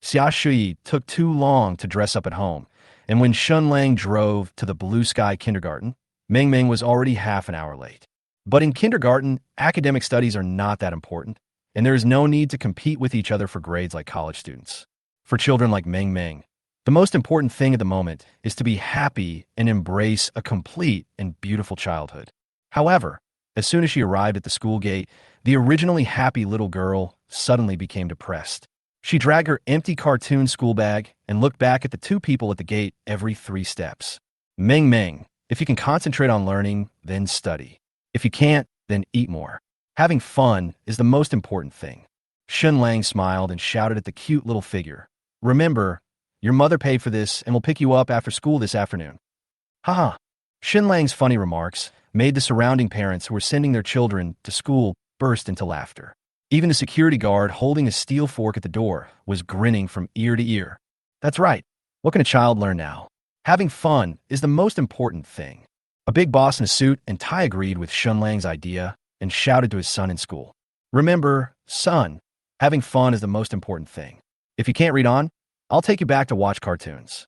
Xia Shui took too long to dress up at home, and when Shen Lang drove to the Blue Sky Kindergarten, Ming Ming was already half an hour late. But in kindergarten, academic studies are not that important, and there is no need to compete with each other for grades like college students. For children like Ming Ming, the most important thing at the moment is to be happy and embrace a complete and beautiful childhood. However, as soon as she arrived at the school gate, the originally happy little girl suddenly became depressed. She dragged her empty cartoon school bag and looked back at the 2 people at the gate every 3 steps. Ming Ming, if you can concentrate on learning, then study. If you can't, then eat more. Having fun is the most important thing. Shen Lang smiled and shouted at the cute little figure. Remember, your mother paid for this and will pick you up after school this afternoon. Haha. Shen Lang's funny remarks made the surrounding parents who were sending their children to school burst into laughter. Even the security guard holding a steel fork at the door was grinning from ear to ear. That's right. What can a child learn now? Having fun is the most important thing. A big boss in a suit and tie agreed with Shen Lang's idea and shouted to his son in school. Remember, son, having fun is the most important thing. If you can't read on, I'll take you back to watch cartoons.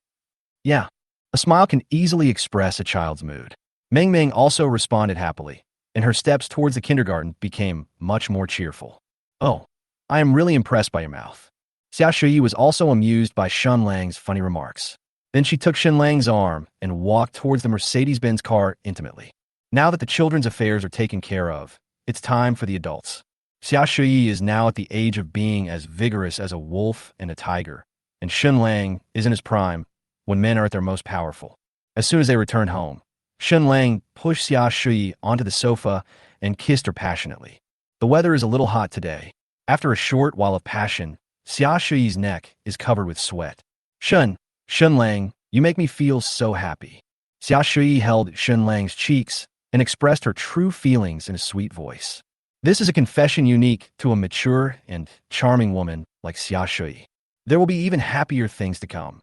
Yeah, a smile can easily express a child's mood. Ming Ming also responded happily, and her steps towards the kindergarten became much more cheerful. Oh, I am really impressed by your mouth. Xia Shui was also amused by Shen Lang's funny remarks. Then she took Shen Lang's arm and walked towards the Mercedes-Benz car intimately. Now that the children's affairs are taken care of, it's time for the adults. Xia Shui is now at the age of being as vigorous as a wolf and a tiger, and Shen Lang is in his prime when men are at their most powerful. As soon as they returned home, Shen Lang pushed Xia Shui onto the sofa and kissed her passionately. The weather is a little hot today. After a short while of passion, Xia Shui's neck is covered with sweat. Shen Lang, you make me feel so happy. Xia Shui held Shen Lang's cheeks and expressed her true feelings in a sweet voice. This is a confession unique to a mature and charming woman like Xia Shui. There will be even happier things to come.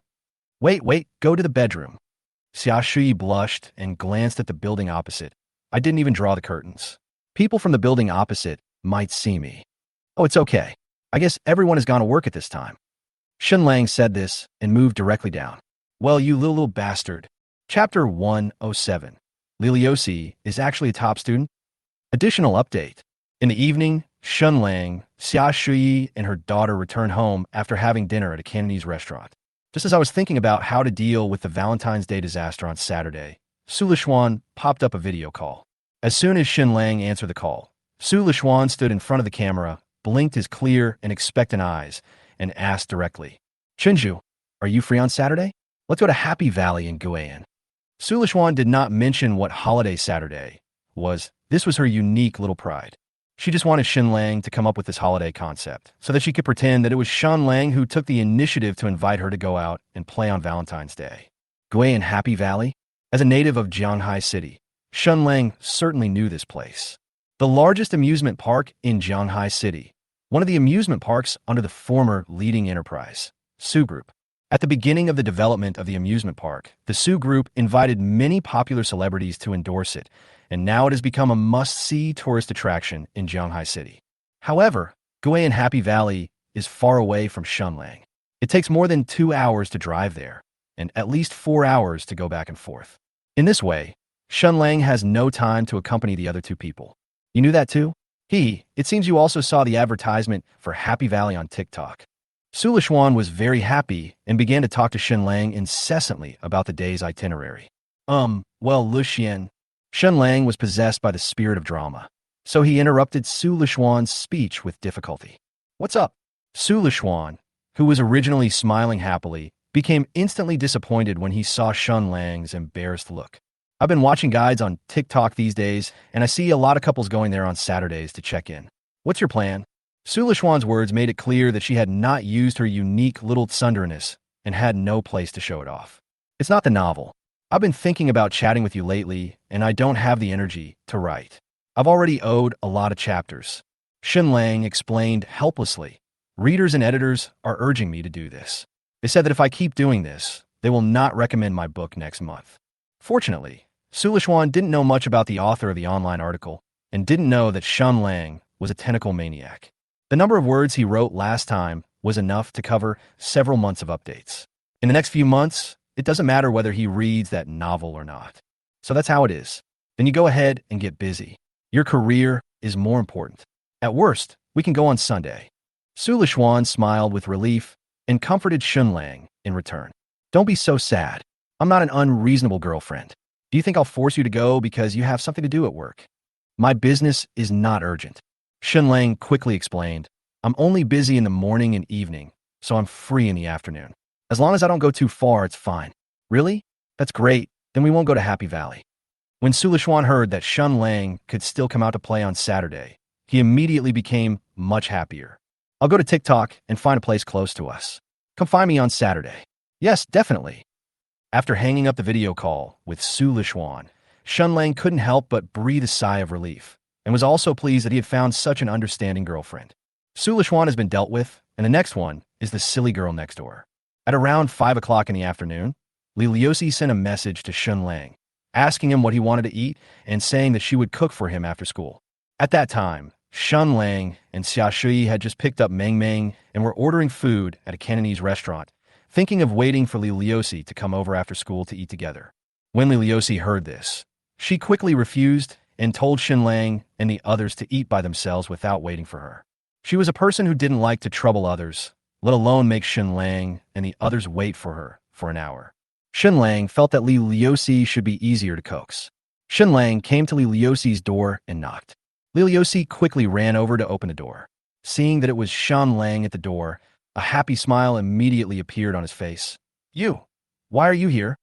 Wait, go to the bedroom. Xia Shui blushed and glanced at the building opposite. I didn't even draw the curtains. People from the building opposite might see me. Oh, it's okay. I guess everyone has gone to work at this time. Shen Lang said this and moved directly down. Well, you little bastard. Chapter 107. Liliosi is actually a top student? Additional update. In the evening, Shen Lang, Xia Shui, and her daughter returned home after having dinner at a Cantonese restaurant. Just as I was thinking about how to deal with the Valentine's Day disaster on Saturday, Su Lishuan popped up a video call. As soon as Shen Lang answered the call, Su Lishuan stood in front of the camera, blinked his clear and expectant eyes, and asked directly, Chenju, are you free on Saturday? Let's go to Happy Valley in Guian. Su Lishuan did not mention what holiday Saturday was. This was her unique little pride. She just wanted Shen Lang to come up with this holiday concept so that she could pretend that it was Shen Lang who took the initiative to invite her to go out and play on Valentine's Day. Guian Happy Valley? As a native of Jianghai City, Shen Lang certainly knew this place. The largest amusement park in Jianghai City, one of the amusement parks under the former leading enterprise, Su Group. At the beginning of the development of the amusement park, the Su Group invited many popular celebrities to endorse it, and now it has become a must-see tourist attraction in Jianghai City. However, Guian Happy Valley is far away from Shen Lang. It takes more than 2 hours to drive there, and at least 4 hours to go back and forth. In this way, Shen Lang has no time to accompany the other two people. You knew that too? It seems you also saw the advertisement for Happy Valley on TikTok. Su Lishuan was very happy and began to talk to Shen Lang incessantly about the day's itinerary. Well, Luxian. Shen Lang was possessed by the spirit of drama, so he interrupted Su Lishuan's speech with difficulty. What's up? Su Lishuan, who was originally smiling happily, became instantly disappointed when he saw Shen Lang's embarrassed look. I've been watching guides on TikTok these days, and I see a lot of couples going there on Saturdays to check in. What's your plan? Su Lishuan's words made it clear that she had not used her unique little tsunderness and had no place to show it off. It's not the novel. I've been thinking about chatting with you lately, and I don't have the energy to write. I've already owed a lot of chapters. Shen Lang explained helplessly. Readers and editors are urging me to do this. They said that if I keep doing this, they will not recommend my book next month. Fortunately, Su Lishuan didn't know much about the author of the online article and didn't know that Shen Lang was a tentacle maniac. The number of words he wrote last time was enough to cover several months of updates. In the next few months, it doesn't matter whether he reads that novel or not. So that's how it is. Then you go ahead and get busy. Your career is more important. At worst, we can go on Sunday. Su Lishuan smiled with relief and comforted Shen Lang in return. Don't be so sad. I'm not an unreasonable girlfriend. Do you think I'll force you to go because you have something to do at work? My business is not urgent. Shen Lang quickly explained. I'm only busy in the morning and evening, so I'm free in the afternoon. As long as I don't go too far, it's fine. Really? That's great. Then we won't go to Happy Valley. When Su Lishuan heard that Shen Lang could still come out to play on Saturday, he immediately became much happier. I'll go to TikTok and find a place close to us. Come find me on Saturday. Yes, definitely. After hanging up the video call with Su Lishuan, Shen Lang couldn't help but breathe a sigh of relief, and was also pleased that he had found such an understanding girlfriend. Su Lishuan has been dealt with, and the next one is the silly girl next door. At around 5 o'clock in the afternoon, Li Liusi sent a message to Shen Lang, asking him what he wanted to eat and saying that she would cook for him after school. At that time, Shen Lang and Xia Shui had just picked up Meng Meng and were ordering food at a Cantonese restaurant, thinking of waiting for Li Liusi to come over after school to eat together. When Li Liusi heard this, she quickly refused and told Shen Lang and the others to eat by themselves without waiting for her. She was a person who didn't like to trouble others, let alone make Shen Lang and the others wait for her for an hour. Shen Lang felt that Li Liusi should be easier to coax. Shen Lang came to Li Liusi's door and knocked. Li Liusi quickly ran over to open the door. Seeing that it was Shen Lang at the door, a happy smile immediately appeared on his face. You? Why are you here?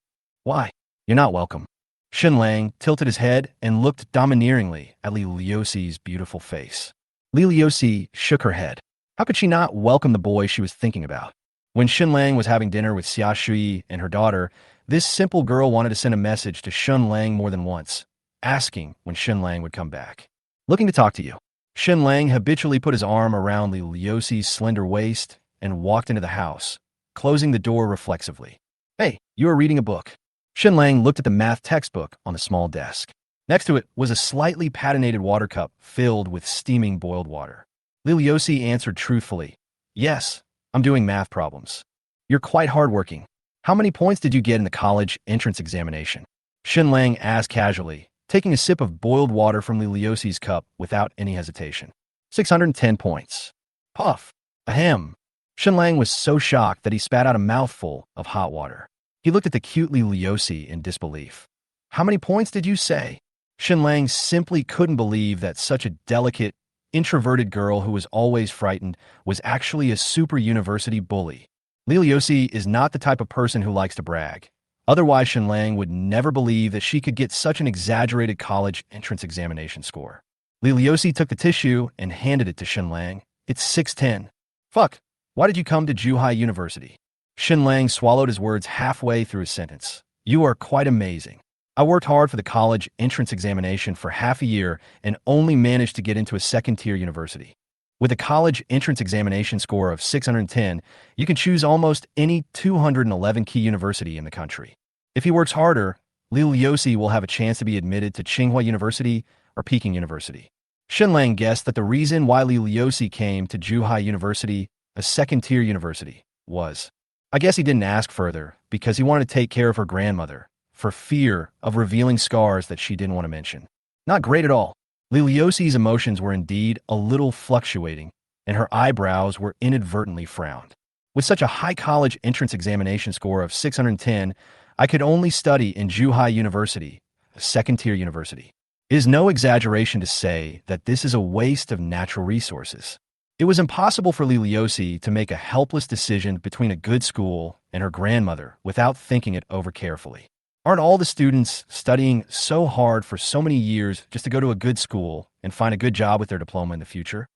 Why? You're not welcome. Shen Lang tilted his head and looked domineeringly at Li Liusi's beautiful face. Li Liusi shook her head. How could she not welcome the boy she was thinking about? When Shen Lang was having dinner with Xia Shui and her daughter, this simple girl wanted to send a message to Shen Lang more than once, asking when Shen Lang would come back. Looking to talk to you. Shen Lang habitually put his arm around Li Liusi's slender waist and walked into the house, closing the door reflexively. Hey, you are reading a book. Shen Lang looked at the math textbook on the small desk. Next to it was a slightly patinated water cup filled with steaming boiled water. Li Liusi answered truthfully, Yes, I'm doing math problems. You're quite hardworking. How many points did you get in the college entrance examination? Shen Lang asked casually, taking a sip of boiled water from Li Liuxi's cup without any hesitation. 610 points. Puff. Ahem. Shen Lang was so shocked that he spat out a mouthful of hot water. He looked at the cute Li Liuxi in disbelief. How many points did you say? Shen Lang simply couldn't believe that such a delicate, introverted girl who was always frightened was actually a super university bully. Li Liuxi is not the type of person who likes to brag. Otherwise, Shen Lang would never believe that she could get such an exaggerated college entrance examination score. Li Liuxi took the tissue and handed it to Shen Lang. It's 610. Fuck. Why did you come to Zhuhai University? Shen Lang swallowed his words halfway through his sentence. You are quite amazing. I worked hard for the college entrance examination for half a year and only managed to get into a second-tier university. With a college entrance examination score of 610, you can choose almost any 211 key university in the country. If he works harder, Li Liuxi will have a chance to be admitted to Tsinghua University or Peking University. Shen Lang guessed that the reason why Li Liuxi came to Zhuhai University, a second-tier university, was, I guess he didn't ask further because he wanted to take care of her grandmother, for fear of revealing scars that she didn't want to mention. Not great at all. Li Liuxi's emotions were indeed a little fluctuating, and her eyebrows were inadvertently frowned. With such a high college entrance examination score of 610, I could only study in Zhuhai University, a second-tier university. It is no exaggeration to say that this is a waste of natural resources. It was impossible for Li Liuxi to make a helpless decision between a good school and her grandmother without thinking it over carefully. Aren't all the students studying so hard for so many years just to go to a good school and find a good job with their diploma in the future?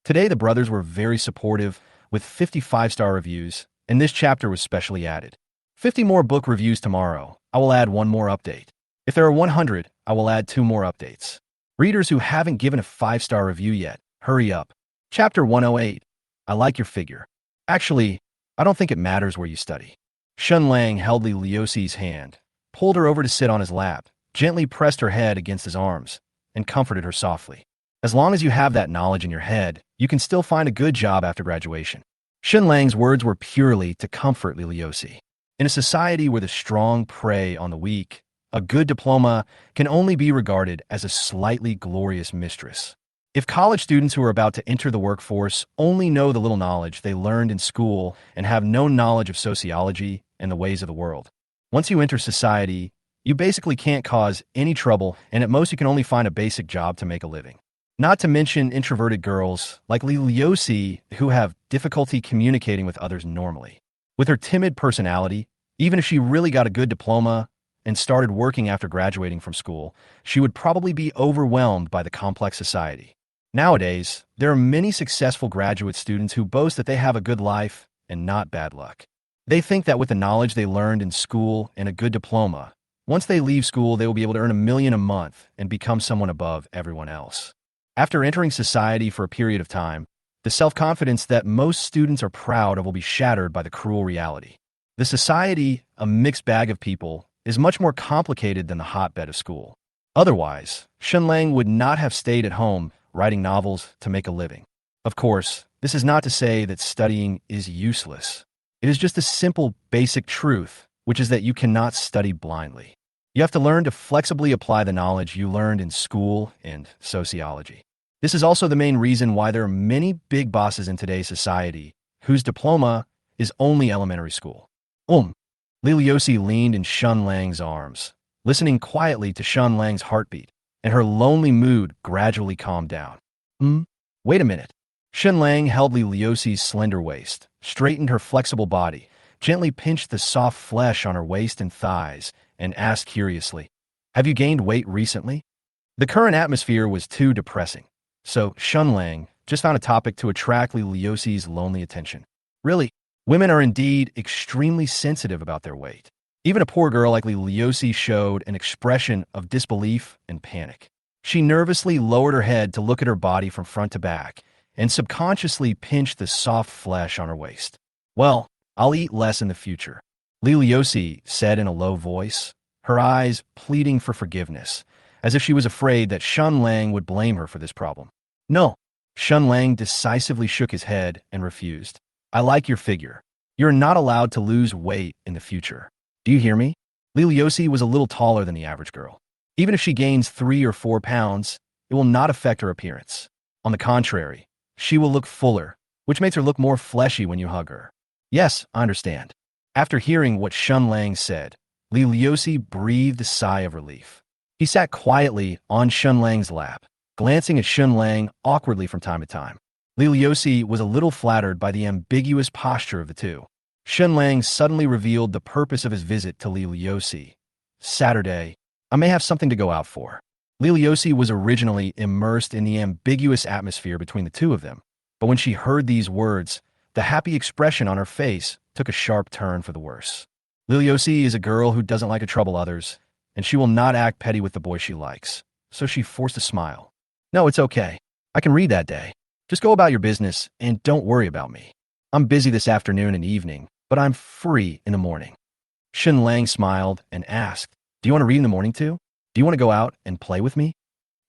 Today, the brothers were very supportive with 55-star reviews, and this chapter was specially added. 50 more book reviews tomorrow. I will add one more update. If there are 100, I will add 2 more updates. Readers who haven't given a 5-star review yet, hurry up. Chapter 108. I like your figure. Actually, I don't think it matters where you study. Shen Lang held Li Liuxi's hand, pulled her over to sit on his lap, gently pressed her head against his arms, and comforted her softly. As long as you have that knowledge in your head, you can still find a good job after graduation. Shen Lang's words were purely to comfort Li Liuxi. In a society where the strong prey on the weak, a good diploma can only be regarded as a slightly glorious mistress. If college students who are about to enter the workforce only know the little knowledge they learned in school and have no knowledge of sociology and the ways of the world, once you enter society, you basically can't cause any trouble, and at most you can only find a basic job to make a living. Not to mention introverted girls like Li Liuxi who have difficulty communicating with others normally. With her timid personality, even if she really got a good diploma and started working after graduating from school, she would probably be overwhelmed by the complex society. Nowadays, there are many successful graduate students who boast that they have a good life and not bad luck. They think that with the knowledge they learned in school and a good diploma, once they leave school, they will be able to earn $1 million a month and become someone above everyone else. After entering society for a period of time, the self-confidence that most students are proud of will be shattered by the cruel reality. The society, a mixed bag of people, is much more complicated than the hotbed of school. Otherwise, Shen Lang would not have stayed at home writing novels to make a living. Of course, this is not to say that studying is useless. It is just a simple, basic truth, which is that you cannot study blindly. You have to learn to flexibly apply the knowledge you learned in school and sociology. This is also the main reason why there are many big bosses in today's society whose diploma is only elementary school. Li Liuxi leaned in Shen Lang's arms, listening quietly to Shen Lang's heartbeat, and her lonely mood gradually calmed down. Wait a minute. Shen Lang held Li Liuxi's slender waist, straightened her flexible body, gently pinched the soft flesh on her waist and thighs, and asked curiously, have you gained weight recently? The current atmosphere was too depressing, so Shen Lang just found a topic to attract Li Liuxi's lonely attention. Really, women are indeed extremely sensitive about their weight. Even a poor girl like Li Liuxi showed an expression of disbelief and panic. She nervously lowered her head to look at her body from front to back and subconsciously pinched the soft flesh on her waist. Well, I'll eat less in the future, Li Liuxi said in a low voice, her eyes pleading for forgiveness, as if she was afraid that Shen Lang would blame her for this problem. No, Shen Lang decisively shook his head and refused. I like your figure. You're not allowed to lose weight in the future. Do you hear me? Liliosi was a little taller than the average girl. Even if she gains 3 or 4 pounds, it will not affect her appearance. On the contrary, she will look fuller, which makes her look more fleshy when you hug her. Yes, I understand. After hearing what Shen Lang said, Liliosi breathed a sigh of relief. He sat quietly on Shen Lang's lap, glancing at Shen Lang awkwardly from time to time. Liliosi was a little flattered by the ambiguous posture of the two. Shen Lang suddenly revealed the purpose of his visit to Liliosi. Saturday, I may have something to go out for. Liliosi was originally immersed in the ambiguous atmosphere between the two of them, but when she heard these words, the happy expression on her face took a sharp turn for the worse. Liliosi is a girl who doesn't like to trouble others, and she will not act petty with the boy she likes, so she forced a smile. No, it's okay. I can read that day. Just go about your business and don't worry about me. I'm busy this afternoon and evening, but I'm free in the morning. Shen Lang smiled and asked, do you want to read in the morning too? Do you want to go out and play with me?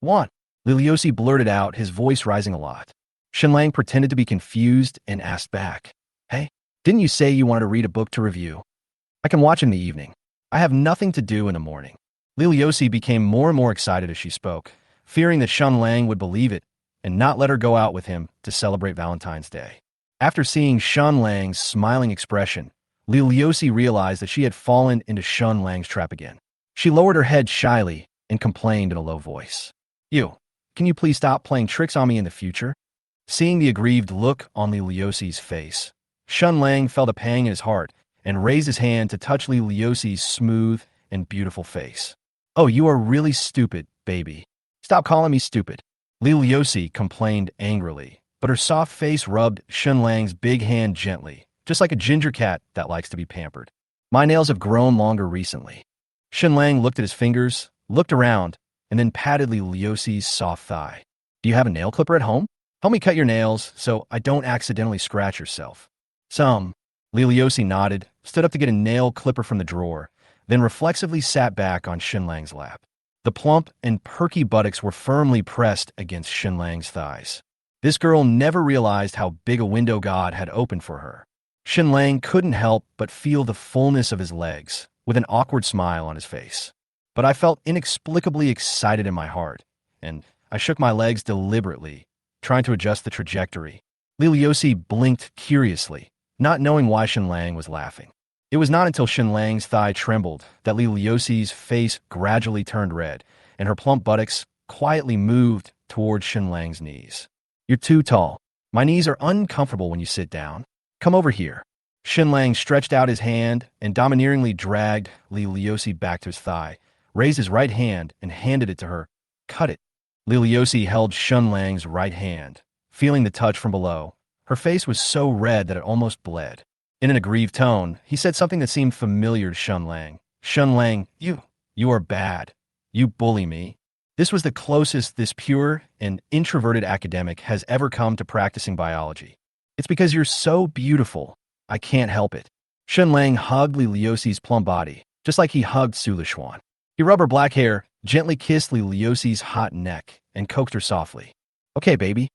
Want? Liliosi blurted out, his voice rising a lot. Shen Lang pretended to be confused and asked back, hey, didn't you say you wanted to read a book to review? I can watch in the evening. I have nothing to do in the morning. Liliosi became more and more excited as she spoke, fearing that Shen Lang would believe it and not let her go out with him to celebrate Valentine's Day. After seeing Shen Lang's smiling expression, Liliosi realized that she had fallen into Shen Lang's trap again. She lowered her head shyly and complained in a low voice. Can you please stop playing tricks on me in the future? Seeing the aggrieved look on Liliosi's face, Shen Lang felt a pang in his heart and raised his hand to touch Liliosi's smooth and beautiful face. Oh, you are really stupid, baby. Stop calling me stupid. Liliosi complained angrily, but her soft face rubbed Shen Lang's big hand gently, just like a ginger cat that likes to be pampered. My nails have grown longer recently. Shen Lang looked at his fingers, looked around, and then patted Liliosi's soft thigh. Do you have a nail clipper at home? Help me cut your nails so I don't accidentally scratch yourself. Some. Liliosi nodded, stood up to get a nail clipper from the drawer, then reflexively sat back on Shen Lang's lap. The plump and perky buttocks were firmly pressed against Shen Lang's thighs. This girl never realized how big a window God had opened for her. Shen Lang couldn't help but feel the fullness of his legs, with an awkward smile on his face. But I felt inexplicably excited in my heart, and I shook my legs deliberately, trying to adjust the trajectory. Liliosi blinked curiously, not knowing why Shen Lang was laughing. It was not until Shen Lang's thigh trembled that Liliosi's face gradually turned red, and her plump buttocks quietly moved towards Shen Lang's knees. You're too tall. My knees are uncomfortable when you sit down. Come over here. Shen Lang stretched out his hand and domineeringly dragged Liliosi back to his thigh, raised his right hand and handed it to her. Cut it. Liliosi held Shen Lang's right hand, feeling the touch from below. Her face was so red that it almost bled. In an aggrieved tone, he said something that seemed familiar to Shen Lang. Shen Lang, you are bad. You bully me. This was the closest this pure and introverted academic has ever come to practicing biology. It's because you're so beautiful. I can't help it. Shen Lang hugged Liliosi's plump body, just like he hugged Sulishuan. He rubbed her black hair, gently kissed Liliosi's hot neck, and coaxed her softly. Okay, baby.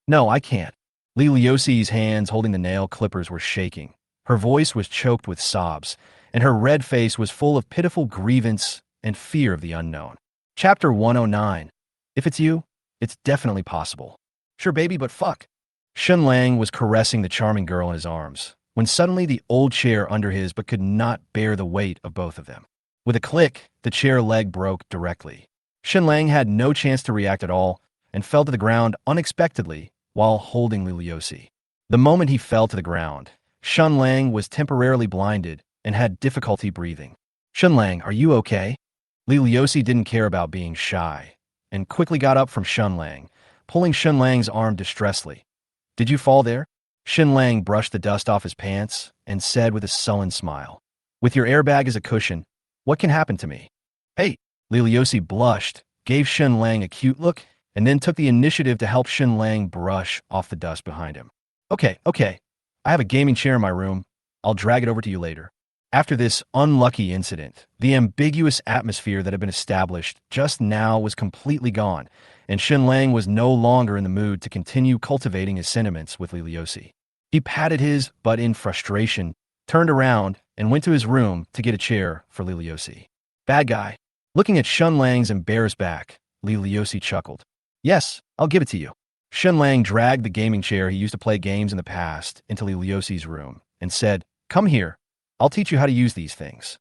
No, I can't. Liliosi's hands holding the nail clippers were shaking. Her voice was choked with sobs, and her red face was full of pitiful grievance and fear of the unknown. Chapter 109. If it's you, it's definitely possible. Sure, baby, but fuck. Shen Lang was caressing the charming girl in his arms, when suddenly the old chair under his but could not bear the weight of both of them. With a click, the chair leg broke directly. Shen Lang had no chance to react at all and fell to the ground unexpectedly while holding Liliosi. The moment he fell to the ground, Shen Lang was temporarily blinded and had difficulty breathing. Shen Lang, are you okay? Liliosi didn't care about being shy and quickly got up from Shen Lang, pulling Shen Lang's arm distressfully. Did you fall there? Shen Lang brushed the dust off his pants and said with a sullen smile, with your airbag as a cushion, what can happen to me? Hey, Liliosi blushed, gave Shen Lang a cute look, and then took the initiative to help Shen Lang brush off the dust behind him. Okay. I have a gaming chair in my room. I'll drag it over to you later. After this unlucky incident, the ambiguous atmosphere that had been established just now was completely gone, and Shen Lang was no longer in the mood to continue cultivating his sentiments with Liliosi. He patted his butt in frustration, turned around, and went to his room to get a chair for Li Liusi. Bad guy. Looking at Shen Lang's embarrassed back, Li Liusi chuckled. Yes, I'll give it to you. Shen Lang dragged the gaming chair he used to play games in the past into Li Liusi's room and said, Come here, I'll teach you how to use these things.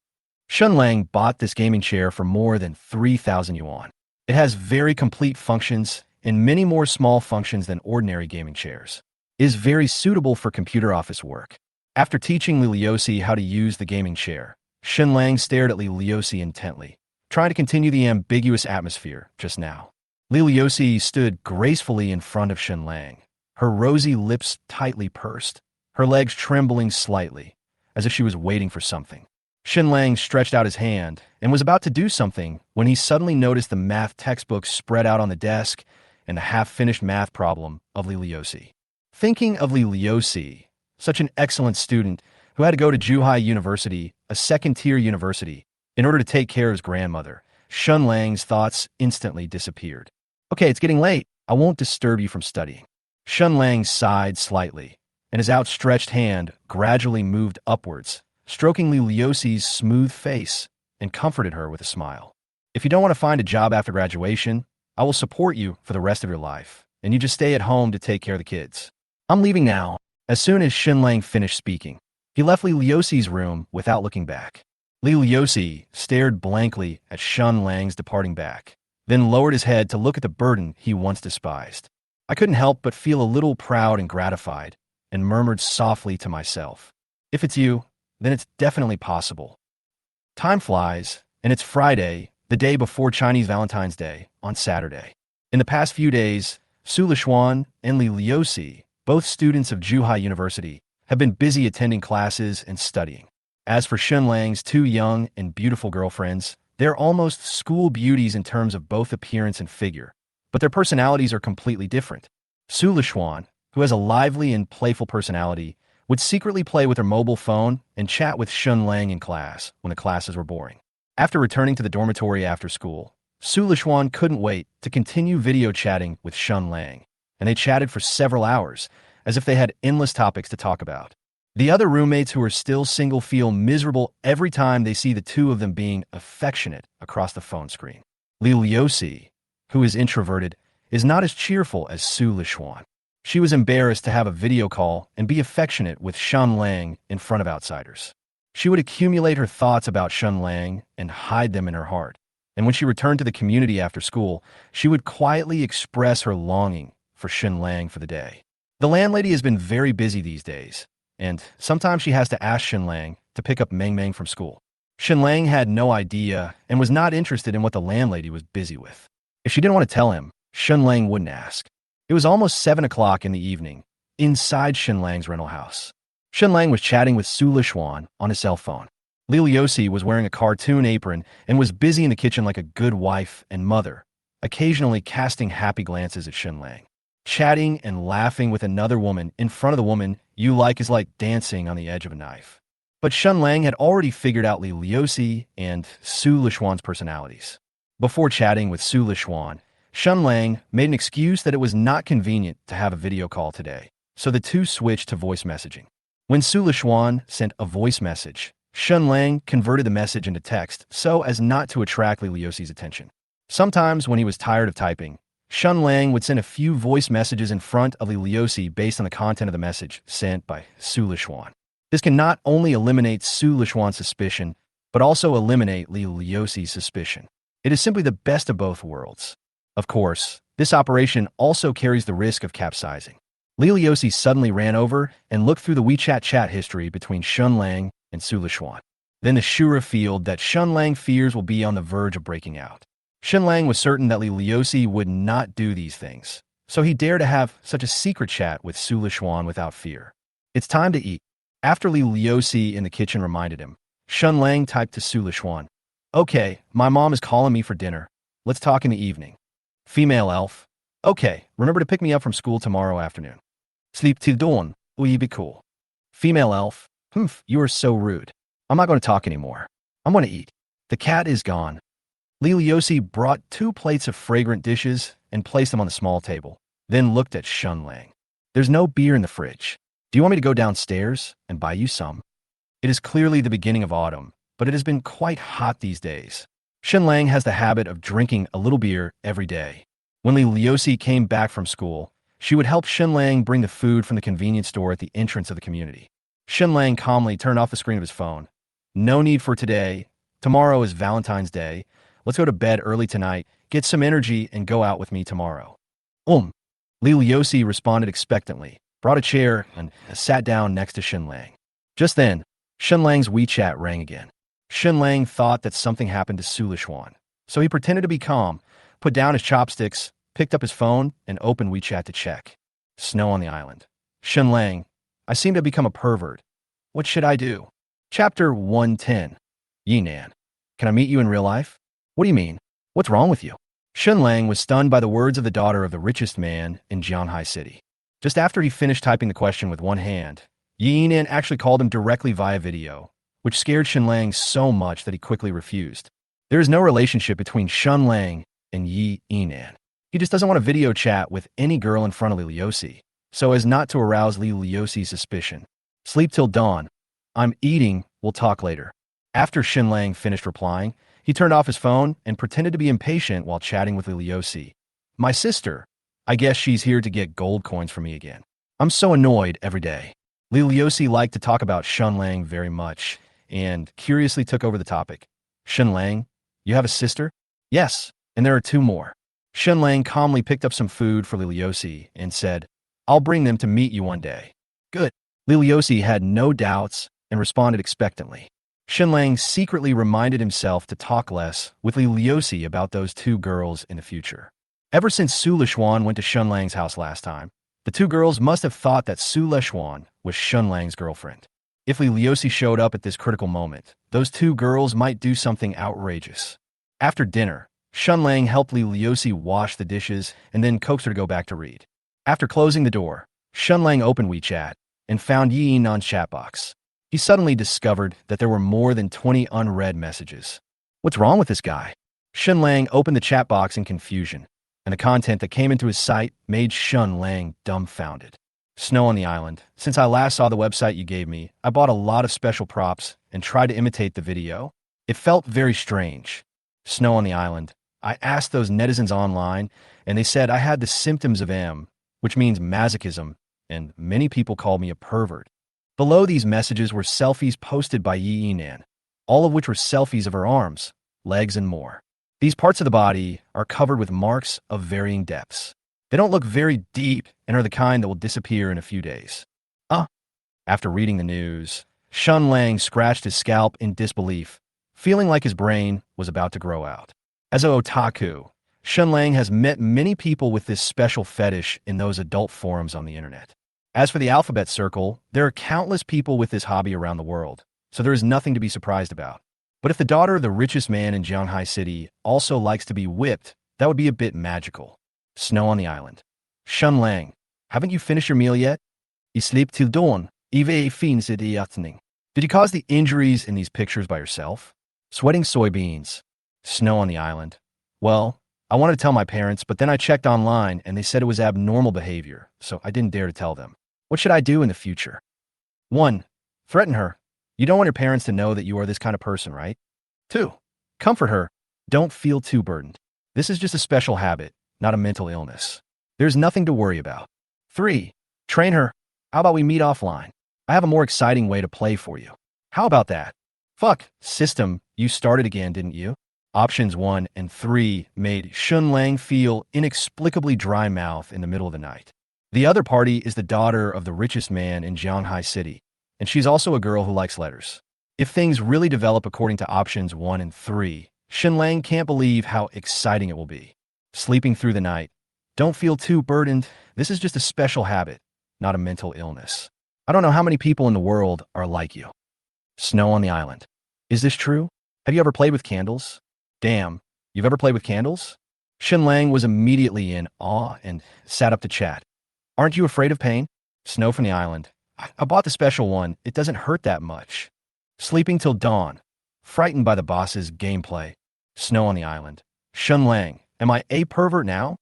Shen Lang bought this gaming chair for more than 3,000 yuan. It has very complete functions and many more small functions than ordinary gaming chairs. It is very suitable for computer office work. After teaching Li Liusi how to use the gaming chair, Shen Lang stared at Li Liusi intently, trying to continue the ambiguous atmosphere just now. Li Liusi stood gracefully in front of Shen Lang, her rosy lips tightly pursed, her legs trembling slightly, as if she was waiting for something. Shen Lang stretched out his hand and was about to do something when he suddenly noticed the math textbook spread out on the desk and the half-finished math problem of Li Liusi. Thinking of Li Liusi, such an excellent student who had to go to Zhuhai University, a second-tier university, in order to take care of his grandmother, Shen Lang's thoughts instantly disappeared. Okay, it's getting late. I won't disturb you from studying. Shen Lang sighed slightly, and his outstretched hand gradually moved upwards, stroking Li Liusi's smooth face, and comforted her with a smile. If you don't want to find a job after graduation, I will support you for the rest of your life, and you just stay at home to take care of the kids. I'm leaving now. As soon as Shen Lang finished speaking, he left Li Liusi's room without looking back. Li Liusi stared blankly at Shen Lang's departing back, then lowered his head to look at the burden he once despised. I couldn't help but feel a little proud and gratified, and murmured softly to myself, If it's you, then it's definitely possible. Time flies, and it's Friday, the day before Chinese Valentine's Day, on Saturday. In the past few days, Su Lishuan and Li Liusi, both students of Zhuhai University, have been busy attending classes and studying. As for Shen Lang's two young and beautiful girlfriends, they're almost school beauties in terms of both appearance and figure, but their personalities are completely different. Su Lishuan, who has a lively and playful personality, would secretly play with her mobile phone and chat with Shen Lang in class when the classes were boring. After returning to the dormitory after school, Su Lishuan couldn't wait to continue video chatting with Shen Lang, and they chatted for several hours, as if they had endless topics to talk about. The other roommates who are still single feel miserable every time they see the two of them being affectionate across the phone screen. Li Liusi, who is introverted, is not as cheerful as Su Lishuan. She was embarrassed to have a video call and be affectionate with Shen Lang in front of outsiders. She would accumulate her thoughts about Shen Lang and hide them in her heart, and when she returned to the community after school, she would quietly express her longing for Shen Lang for the day. The landlady has been very busy these days, and sometimes she has to ask Shen Lang to pick up Meng Meng from school. Shen Lang had no idea and was not interested in what the landlady was busy with. If she didn't want to tell him, Shen Lang wouldn't ask. It was almost 7 o'clock in the evening, inside Shen Lang's rental house. Shen Lang was chatting with Su Lishuan on his cell phone. Li Liusi was wearing a cartoon apron and was busy in the kitchen like a good wife and mother, occasionally casting happy glances at Shen Lang. Chatting and laughing with another woman in front of the woman you like is like dancing on the edge of a knife. But Shen Lang had already figured out Li Liusi and Su Lishuan's personalities. Before chatting with Su Lishuan, Shen Lang made an excuse that it was not convenient to have a video call today, so the two switched to voice messaging. When Su Lishuan sent a voice message, Shen Lang converted the message into text so as not to attract Li Liusi's attention. Sometimes when he was tired of typing, Shen Lang would send a few voice messages in front of Li Liusi based on the content of the message sent by Su Lishuan. This can not only eliminate Su Lishuan's suspicion, but also eliminate Li Liusi's suspicion. It is simply the best of both worlds. Of course, this operation also carries the risk of capsizing. Li Liusi suddenly ran over and looked through the WeChat chat history between Shen Lang and Su Lishuan. Then the Shu revealed that Shen Lang fears will be on the verge of breaking out. Shen Lang was certain that Li Liusi would not do these things, so he dared to have such a secret chat with Su Lishuan without fear. It's time to eat. After Li Liusi in the kitchen reminded him, Shen Lang typed to Su Lishuan, Okay, my mom is calling me for dinner. Let's talk in the evening. Female elf. Okay, remember to pick me up from school tomorrow afternoon. Sleep till dawn. Will you be cool? Female elf. Humph, you are so rude. I'm not going to talk anymore. I'm going to eat. The cat is gone. Li Liusi brought 2 plates of fragrant dishes and placed them on the small table, then looked at Shen Lang. There's no beer in the fridge. Do you want me to go downstairs and buy you some? It is clearly the beginning of autumn, but it has been quite hot these days. Shen Lang has the habit of drinking a little beer every day. When Li Liusi came back from school, she would help Shen Lang bring the food from the convenience store at the entrance of the community. Shen Lang calmly turned off the screen of his phone. No need for today. Tomorrow is Valentine's Day. Let's go to bed early tonight, get some energy, and go out with me tomorrow. Li Liusi responded expectantly, brought a chair, and sat down next to Shen Lang. Just then, Shen Lang's WeChat rang again. Shen Lang thought that something happened to Su Lishuan, so he pretended to be calm, put down his chopsticks, picked up his phone, and opened WeChat to check. Snow on the island. Shen Lang, I seem to have become a pervert. What should I do? Chapter 110. Yinan. Can I meet you in real life? What do you mean? What's wrong with you? Shen Lang was stunned by the words of the daughter of the richest man in Jianhai City. Just after he finished typing the question with one hand, Yinan actually called him directly via video, which scared Shen Lang so much that he quickly refused. There is no relationship between Shen Lang and Yinan. He just doesn't want a video chat with any girl in front of Li Liusi, so as not to arouse Li Liusi's suspicion. Sleep till dawn. I'm eating, we'll talk later. After Shen Lang finished replying, he turned off his phone and pretended to be impatient while chatting with Li Liusi. My sister. I guess she's here to get gold coins from me again. I'm so annoyed every day. Li Liusi liked to talk about Shen Lang very much, and curiously took over the topic. Shen Lang, you have a sister? Yes, and there are two more. Shen Lang calmly picked up some food for Li Liusi and said, I'll bring them to meet you one day. Good. Li Liusi had no doubts and responded expectantly. Shen Lang secretly reminded himself to talk less with Li Liusi about those two girls in the future. Ever since Su Lishuan went to Shen Lang's house last time, the two girls must have thought that Su Lishuan was Shen Lang's girlfriend. If Li Liusi showed up at this critical moment, those two girls might do something outrageous. After dinner, Shen Lang helped Li Liusi wash the dishes and then coaxed her to go back to read. After closing the door, Shen Lang opened WeChat and found Yinan's chat box. He suddenly discovered that there were more than 20 unread messages. What's wrong with this guy? Shen Lang opened the chat box in confusion, and the content that came into his sight made Shen Lang dumbfounded. Snow on the island. Since I last saw the website you gave me, I bought a lot of special props and tried to imitate the video. It felt very strange. Snow on the island. I asked those netizens online, and they said I had the symptoms of M, which means masochism, and many people called me a pervert. Below these messages were selfies posted by Yinan, all of which were selfies of her arms, legs, and more. These parts of the body are covered with marks of varying depths. They don't look very deep and are the kind that will disappear in a few days. After reading the news, Shen Lang scratched his scalp in disbelief, feeling like his brain was about to grow out. As an otaku, Shen Lang has met many people with this special fetish in those adult forums on the internet. As for the alphabet circle, there are countless people with this hobby around the world, so there is nothing to be surprised about. But if the daughter of the richest man in Jianhai City also likes to be whipped, that would be a bit magical. Snow on the island. Shen Lang, haven't you finished your meal yet? You sleep till dawn. Did you cause the injuries in these pictures by yourself? Sweating soybeans. Snow on the island. Well, I wanted to tell my parents, but then I checked online and they said it was abnormal behavior, so I didn't dare to tell them. What should I do in the future? 1. Threaten her. You don't want your parents to know that you are this kind of person, right? 2. Comfort her. Don't feel too burdened. This is just a special habit, not a mental illness. There's nothing to worry about. 3. Train her. How about we meet offline? I have a more exciting way to play for you. How about that? Fuck, system, you started again, didn't you? Options 1 and 3 made Shen Lang feel inexplicably dry mouth in the middle of the night. The other party is the daughter of the richest man in Jianhai City, and she's also a girl who likes letters. If things really develop according to options 1 and 3, Shen Lang can't believe how exciting it will be. Sleeping through the night. Don't feel too burdened. This is just a special habit, not a mental illness. I don't know how many people in the world are like you. Snow on the island. Is this true? Have you ever played with candles? Damn, you've ever played with candles? Shen Lang was immediately in awe and sat up to chat. Aren't you afraid of pain? Snow from the island. I bought the special one. It doesn't hurt that much. Sleeping till dawn. Frightened by the boss's gameplay. Snow on the island. Shen Lang. Am I a pervert now?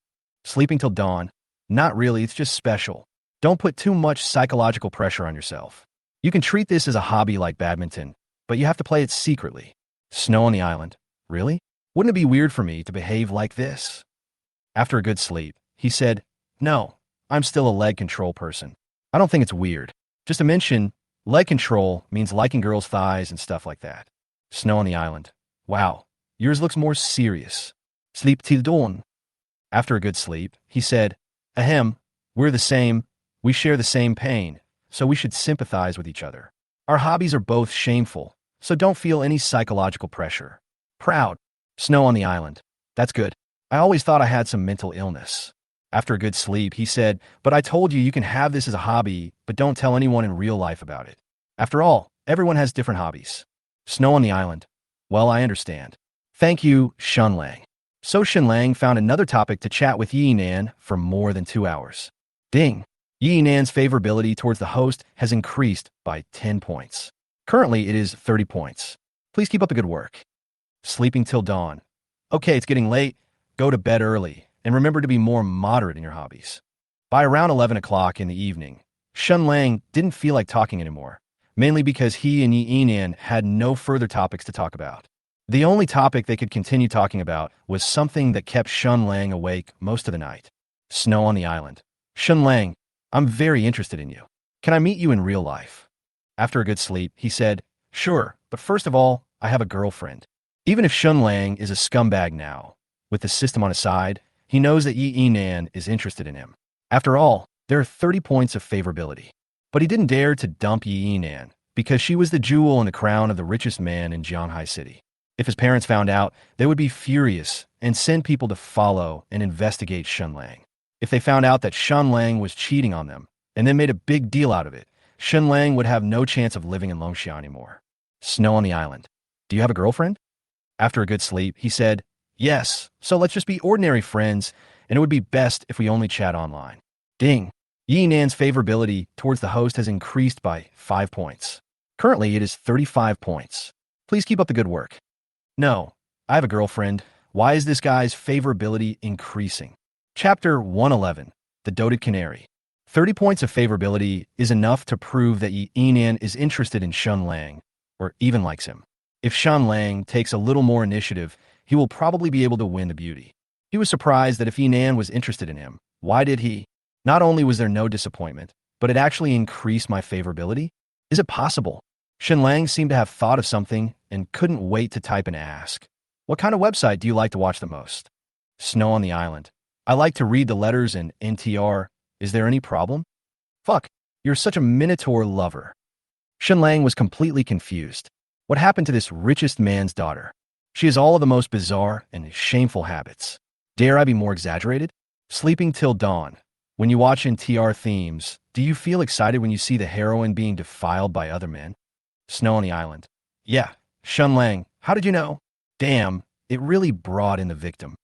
Sleeping till dawn. Not really, it's just special. Don't put too much psychological pressure on yourself. You can treat this as a hobby like badminton, but you have to play it secretly. Snow on the island. Really? Wouldn't it be weird for me to behave like this? After a good sleep, he said, no, I'm still a leg control person. I don't think it's weird. Just to mention, leg control means liking girls' thighs and stuff like that. Snow on the island. Wow, yours looks more serious. Sleep till dawn. After a good sleep, he said, ahem, we're the same, we share the same pain, so we should sympathize with each other. Our hobbies are both shameful, so don't feel any psychological pressure. Proud. Snow on the island. That's good. I always thought I had some mental illness. After a good sleep, he said, but I told you can have this as a hobby, but don't tell anyone in real life about it. After all, everyone has different hobbies. Snow on the island. Well, I understand. Thank you, Shen Lang. So Shen Lang found another topic to chat with Yi Nan for more than 2 hours. Ding! Yi Nan's favorability towards the host has increased by 10 points. Currently, it is 30 points. Please keep up the good work. Sleeping till dawn. Okay, it's getting late. Go to bed early, and remember to be more moderate in your hobbies. By around 11 o'clock in the evening, Shen Lang didn't feel like talking anymore, mainly because he and Yi Nan had no further topics to talk about. The only topic they could continue talking about was something that kept Shen Lang awake most of the night. Snow on the island. Shen Lang, I'm very interested in you. Can I meet you in real life? After a good sleep, he said, sure, but first of all, I have a girlfriend. Even if Shen Lang is a scumbag now, with the system on his side, he knows that Yi Nan is interested in him. After all, there are 30 points of favorability. But he didn't dare to dump Yi Nan, because she was the jewel in the crown of the richest man in Jianhai City. If his parents found out, they would be furious and send people to follow and investigate Shen Lang. If they found out that Shen Lang was cheating on them, and then made a big deal out of it, Shen Lang would have no chance of living in Longxia anymore. Snow on the island. Do you have a girlfriend? After a good sleep, he said, yes, so let's just be ordinary friends, and it would be best if we only chat online. Ding! Yi Nan's favorability towards the host has increased by 5 points. Currently, it is 35 points. Please keep up the good work. No, I have a girlfriend. Why is this guy's favorability increasing? Chapter 111, The Doted Canary. 30 points of favorability is enough to prove that Yi Nan is interested in Shen Lang, or even likes him. If Shen Lang takes a little more initiative, he will probably be able to win the beauty. He was surprised that if Yi Nan was interested in him, why did he? Not only was there no disappointment, but it actually increased my favorability? Is it possible? Shen Lang seemed to have thought of something and couldn't wait to type and ask, what kind of website do you like to watch the most? Snow on the island. I like to read the letters in NTR. Is there any problem? Fuck, you're such a Minotaur lover. Shen Lang was completely confused. What happened to this richest man's daughter? She has all of the most bizarre and shameful habits. Dare I be more exaggerated? Sleeping till dawn. When you watch NTR themes, do you feel excited when you see the heroine being defiled by other men? Snow on the island. Yeah, Shen Lang, how did you know? Damn, it really brought in the victim.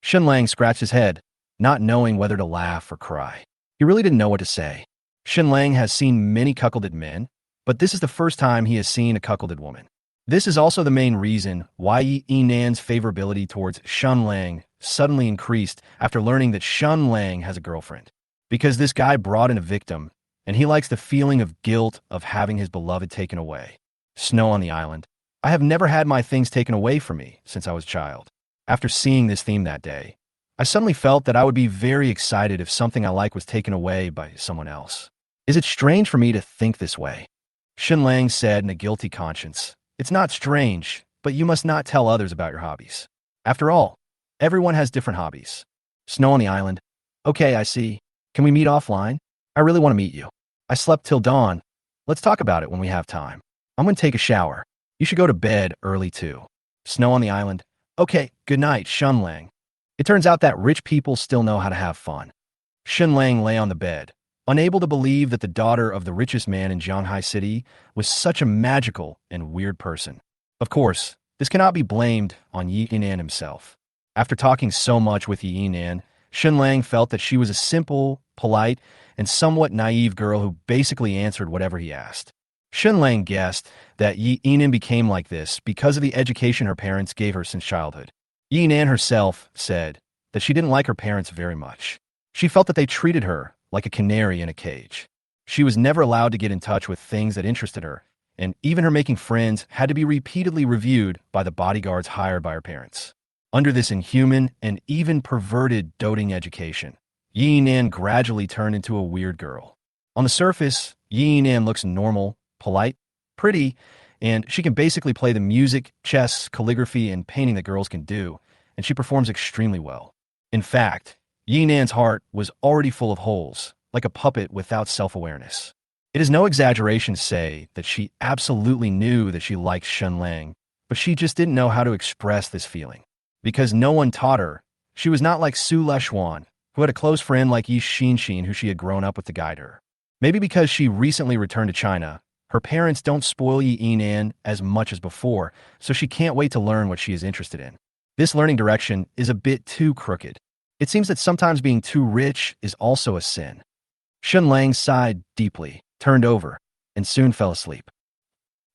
Shen Lang scratched his head, not knowing whether to laugh or cry. He really didn't know what to say. Shen Lang has seen many cuckolded men, but this is the first time he has seen a cuckolded woman. This is also the main reason why Yi Nan's favorability towards Shen Lang suddenly increased after learning that Shen Lang has a girlfriend. Because this guy brought in a victim, and he likes the feeling of guilt of having his beloved taken away. Snow on the island. I have never had my things taken away from me since I was a child. After seeing this theme that day, I suddenly felt that I would be very excited if something I like was taken away by someone else. Is it strange for me to think this way? Shen Lang said in a guilty conscience, it's not strange, but you must not tell others about your hobbies. After all, everyone has different hobbies. Snow on the island. Okay, I see. Can we meet offline? I really want to meet you. I slept till dawn. Let's talk about it when we have time. I'm going to take a shower. You should go to bed early too. Snow on the island. Okay, good night, Shen Lang. It turns out that rich people still know how to have fun. Shen Lang lay on the bed, unable to believe that the daughter of the richest man in Jianhai City was such a magical and weird person. Of course, this cannot be blamed on Yi Nan himself. After talking so much with Yi Nan, Shen Lang felt that she was a simple, polite, and somewhat naive girl who basically answered whatever he asked. Shen Lang guessed that Yi Nan became like this because of the education her parents gave her since childhood. Yi Nan herself said that she didn't like her parents very much. She felt that they treated her like a canary in a cage. She was never allowed to get in touch with things that interested her, and even her making friends had to be repeatedly reviewed by the bodyguards hired by her parents. Under this inhuman and even perverted doting education, Yi-Nan gradually turned into a weird girl. On the surface, Yi-Nan looks normal, polite, pretty, and she can basically play the music, chess, calligraphy, and painting that girls can do, and she performs extremely well. In fact, Yi-Nan's heart was already full of holes, like a puppet without self-awareness. It is no exaggeration to say that she absolutely knew that she liked Shen Lang, but she just didn't know how to express this feeling. Because no one taught her, she was not like Su Leshuan, who had a close friend like Yi Xinshin who she had grown up with to guide her. Maybe because she recently returned to China, her parents don't spoil Yi-Nan as much as before, so she can't wait to learn what she is interested in. This learning direction is a bit too crooked. It seems that sometimes being too rich is also a sin. Shen Lang sighed deeply, turned over, and soon fell asleep.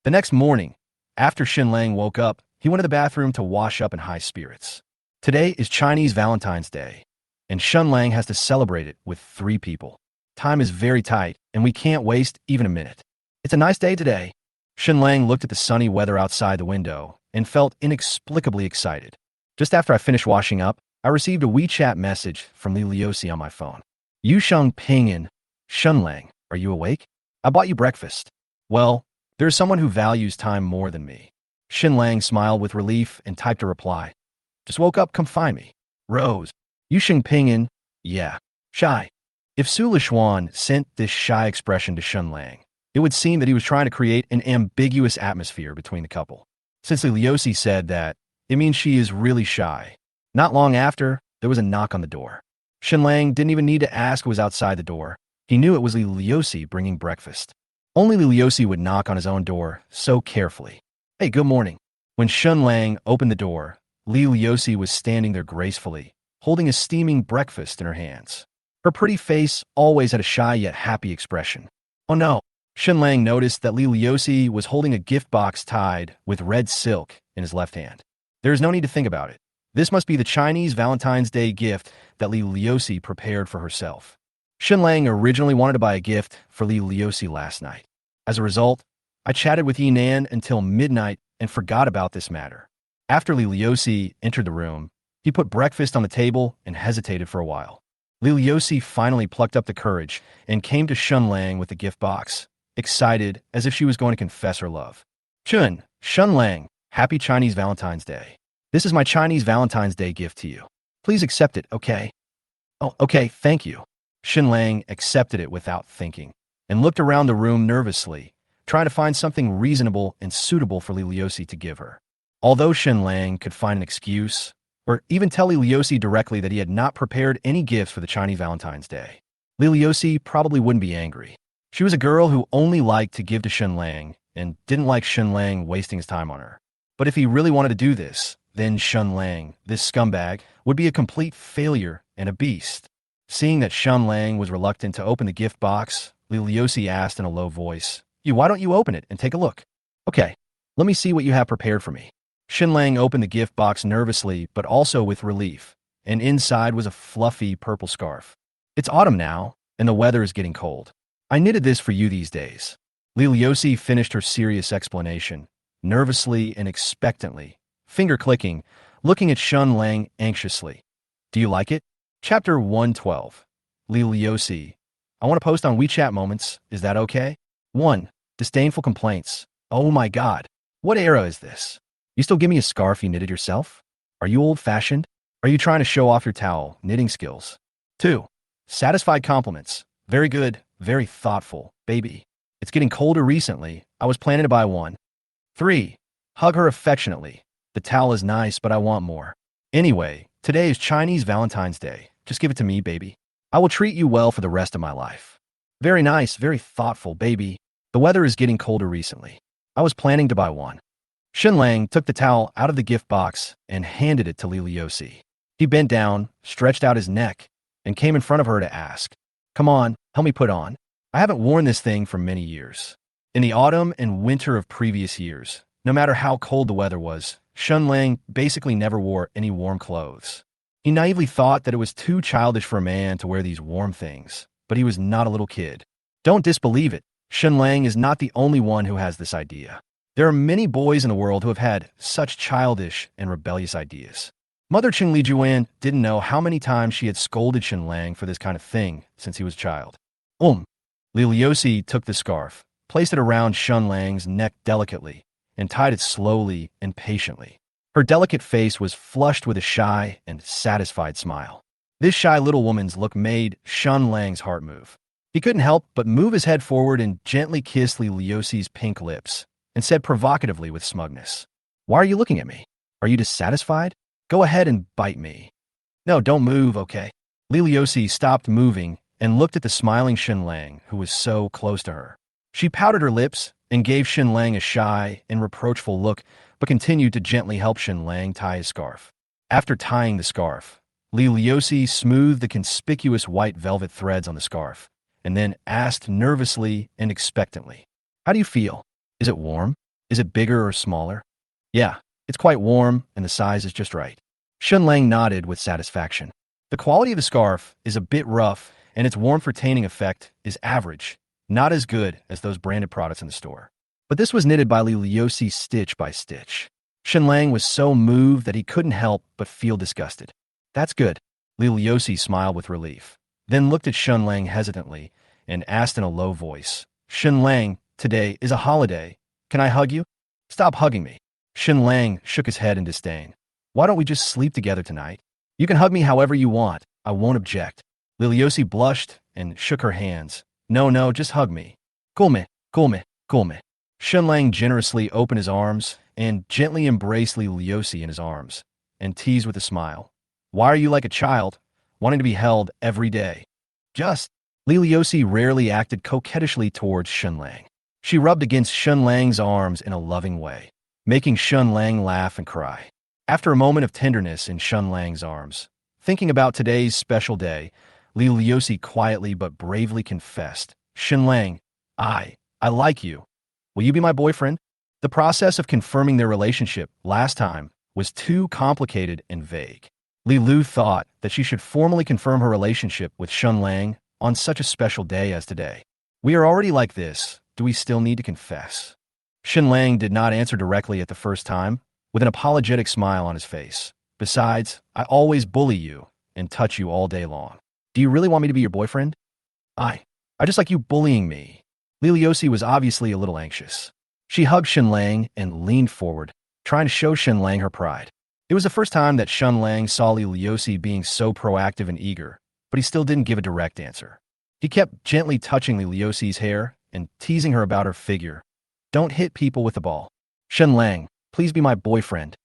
The next morning, after Shen Lang woke up, he went to the bathroom to wash up in high spirits. Today is Chinese Valentine's Day, and Shen Lang has to celebrate it with 3 people. Time is very tight, and we can't waste even a minute. It's a nice day today. Shen Lang looked at the sunny weather outside the window and felt inexplicably excited. Just after I finished washing up, I received a WeChat message from Li Liuxi on my phone. Yu Sheng Pingin, Shen Lang, are you awake? I bought you breakfast. Well, there's someone who values time more than me. Shen Lang smiled with relief and typed a reply. Just woke up, come find me. Rose. Yu Sheng Pingin, yeah. Shy. If Su Lishuan sent this shy expression to Shen Lang, it would seem that he was trying to create an ambiguous atmosphere between the couple. Since Li Liuxi said that, it means she is really shy. Not long after, there was a knock on the door. Shen Lang didn't even need to ask who was outside the door. He knew it was Li Liuxi bringing breakfast. Only Li Liuxi would knock on his own door so carefully. Hey, good morning. When Shen Lang opened the door, Li Liuxi was standing there gracefully, holding a steaming breakfast in her hands. Her pretty face always had a shy yet happy expression. Oh no! Shen Lang noticed that Li Liuxi was holding a gift box tied with red silk in his left hand. There is no need to think about it. This must be the Chinese Valentine's Day gift that Li Liuxi prepared for herself. Shen Lang originally wanted to buy a gift for Li Liuxi last night. As a result, I chatted with Yi-Nan until midnight and forgot about this matter. After Li Liuxi entered the room, he put breakfast on the table and hesitated for a while. Li Liuxi finally plucked up the courage and came to Shen Lang with the gift box, excited as if she was going to confess her love. Chun, Shen Lang, happy Chinese Valentine's Day. This is my Chinese Valentine's Day gift to you. Please accept it, okay? Oh, okay, thank you. Shen Lang accepted it without thinking and looked around the room nervously, trying to find something reasonable and suitable for Li Liuxi to give her. Although Shen Lang could find an excuse, or even tell Li Liuxi directly that he had not prepared any gifts for the Chinese Valentine's Day, Li Liuxi probably wouldn't be angry. She was a girl who only liked to give to Shen Lang and didn't like Shen Lang wasting his time on her. But if he really wanted to do this, then Shen Lang, this scumbag, would be a complete failure and a beast. Seeing that Shen Lang was reluctant to open the gift box, Li Liuxi asked in a low voice, why don't you open it and take a look? Okay, let me see what you have prepared for me. Shen Lang opened the gift box nervously, but also with relief, and inside was a fluffy purple scarf. It's autumn now, and the weather is getting cold. I knitted this for you these days. Li Liuxi finished her serious explanation, nervously and expectantly, finger-clicking, looking at Shen Lang anxiously. Do you like it? Chapter 112. Li Liuxi. I want to post on WeChat moments. Is that okay? 1. Disdainful complaints. Oh my god. What era is this? You still give me a scarf you knitted yourself? Are you old-fashioned? Are you trying to show off your towel knitting skills? 2. Satisfied compliments. Very good, very thoughtful, baby. It's getting colder recently. I was planning to buy one. 3. Hug her affectionately. The towel is nice, but I want more. Anyway, today is Chinese Valentine's Day. Just give it to me, baby. I will treat you well for the rest of my life. Very nice, very thoughtful, baby. The weather is getting colder recently. I was planning to buy one. Shen Lang took the towel out of the gift box and handed it to Li Liuxi. He bent down, stretched out his neck, and came in front of her to ask, Come on, help me put on. I haven't worn this thing for many years. In the autumn and winter of previous years, no matter how cold the weather was, Shen Lang basically never wore any warm clothes. He naively thought that it was too childish for a man to wear these warm things, but he was not a little kid. Don't disbelieve it. Shen Lang is not the only one who has this idea. There are many boys in the world who have had such childish and rebellious ideas. Mother Ching Li Juan didn't know how many times she had scolded Shen Lang for this kind of thing since he was a child. Li Liuxi took the scarf, placed it around Shen Lang's neck delicately, and tied it slowly and patiently. Her delicate face was flushed with a shy and satisfied smile. This shy little woman's look made Shen Lang's heart move. He couldn't help but move his head forward and gently kiss Li Liuxi's pink lips, and said provocatively with smugness, "Why are you looking at me? Are you dissatisfied? Go ahead and bite me." "No, don't move, okay?" Li Liuxi stopped moving and looked at the smiling Shen Lang, who was so close to her. She pouted her lips and gave Shen Lang a shy and reproachful look, but continued to gently help Shen Lang tie his scarf. After tying the scarf, Li Liuxi smoothed the conspicuous white velvet threads on the scarf, and then asked nervously and expectantly, "How do you feel? Is it warm? Is it bigger or smaller?" "Yeah, it's quite warm, and the size is just right." Shen Lang nodded with satisfaction. The quality of the scarf is a bit rough, and its warmth-retaining effect is average, not as good as those branded products in the store. But this was knitted by Li Liuxi stitch by stitch. Shen Lang was so moved that he couldn't help but feel disgusted. "That's good." Li Liuxi smiled with relief, then looked at Shen Lang hesitantly and asked in a low voice, "Shen Lang, today is a holiday. Can I hug you?" "Stop hugging me." Shen Lang shook his head in disdain. "Why don't we just sleep together tonight? You can hug me however you want. I won't object." Li Liuxi blushed and shook her hands. No, just hug me." Cool me, cool me, cool me." Shen Lang generously opened his arms and gently embraced Li Liuxi in his arms, and teased with a smile, "Why are you like a child, wanting to be held every day?" "Just." Li Liuxi rarely acted coquettishly towards Shen Lang. She rubbed against Shen Lang's arms in a loving way, making Shen Lang laugh and cry. After a moment of tenderness in Shen Lang's arms, thinking about today's special day, Li Liuxi quietly but bravely confessed, "Shen Lang, I like you. Will you be my boyfriend?" The process of confirming their relationship last time was too complicated and vague. Li Lu thought that she should formally confirm her relationship with Shen Lang on such a special day as today. "We are already like this. Do we still need to confess?" Shen Lang did not answer directly at the first time, with an apologetic smile on his face. "Besides, I always bully you and touch you all day long. Do you really want me to be your boyfriend?" I just like you bullying me." Li Liuxi was obviously a little anxious. She hugged Shen Lang and leaned forward, trying to show Shen Lang her pride. It was the first time that Shen Lang saw Li Liuxi being so proactive and eager, but he still didn't give a direct answer. He kept gently touching Li Liuxi's hair and teasing her about her figure. "Don't hit people with the ball. Shen Lang, please be my boyfriend.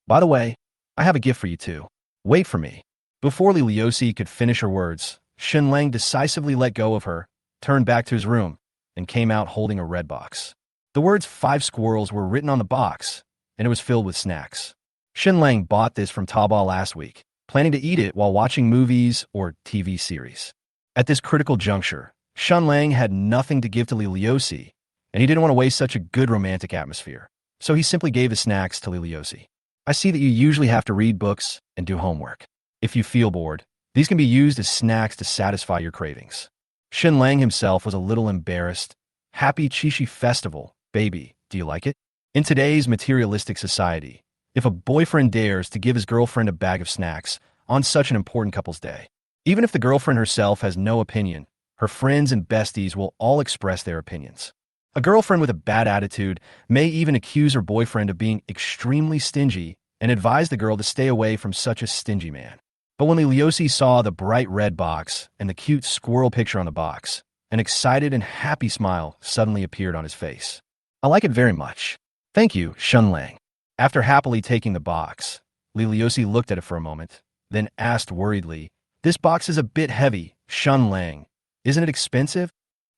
By the way, I have a gift for you too. Wait for me." Before Li Liuxi could finish her words, Shen Lang decisively let go of her, turned back to his room, and came out holding a red box. The words 5 squirrels were written on the box, and it was filled with snacks. Shen Lang bought this from Taobao last week, planning to eat it while watching movies or TV series. At this critical juncture, Shen Lang had nothing to give to Li Liuxi, and he didn't want to waste such a good romantic atmosphere, so he simply gave the snacks to Li Liuxi. "I see that you usually have to read books and do homework. If you feel bored, these can be used as snacks to satisfy your cravings." Shen Lang himself was a little embarrassed. "Happy Qixi Festival, baby. Do you like it?" In today's materialistic society, if a boyfriend dares to give his girlfriend a bag of snacks on such an important couple's day, even if the girlfriend herself has no opinion, her friends and besties will all express their opinions. A girlfriend with a bad attitude may even accuse her boyfriend of being extremely stingy and advise the girl to stay away from such a stingy man. But when Li Liuxi saw the bright red box and the cute squirrel picture on the box, an excited and happy smile suddenly appeared on his face. "I like it very much. Thank you, Shen Lang." After happily taking the box, Li Liuxi looked at it for a moment, then asked worriedly, "This box is a bit heavy, Shen Lang. Isn't it expensive?"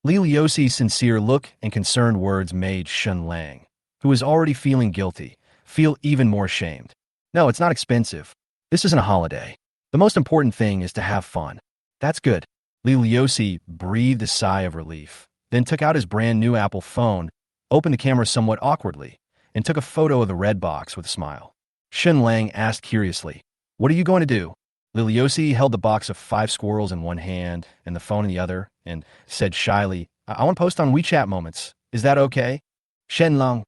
Li Liuxi's sincere look and concerned words made Shen Lang, who was already feeling guilty, feel even more ashamed. "No, it's not expensive. This isn't a holiday. The most important thing is to have fun." "That's good." Li Liuxi breathed a sigh of relief, then took out his brand new Apple phone, opened the camera somewhat awkwardly, and took a photo of the red box with a smile. Shen Lang asked curiously, "What are you going to do?" Liliosi held the box of 5 squirrels in one hand and the phone in the other and said shyly, I want to post on WeChat moments. Is that okay? Shen Lang.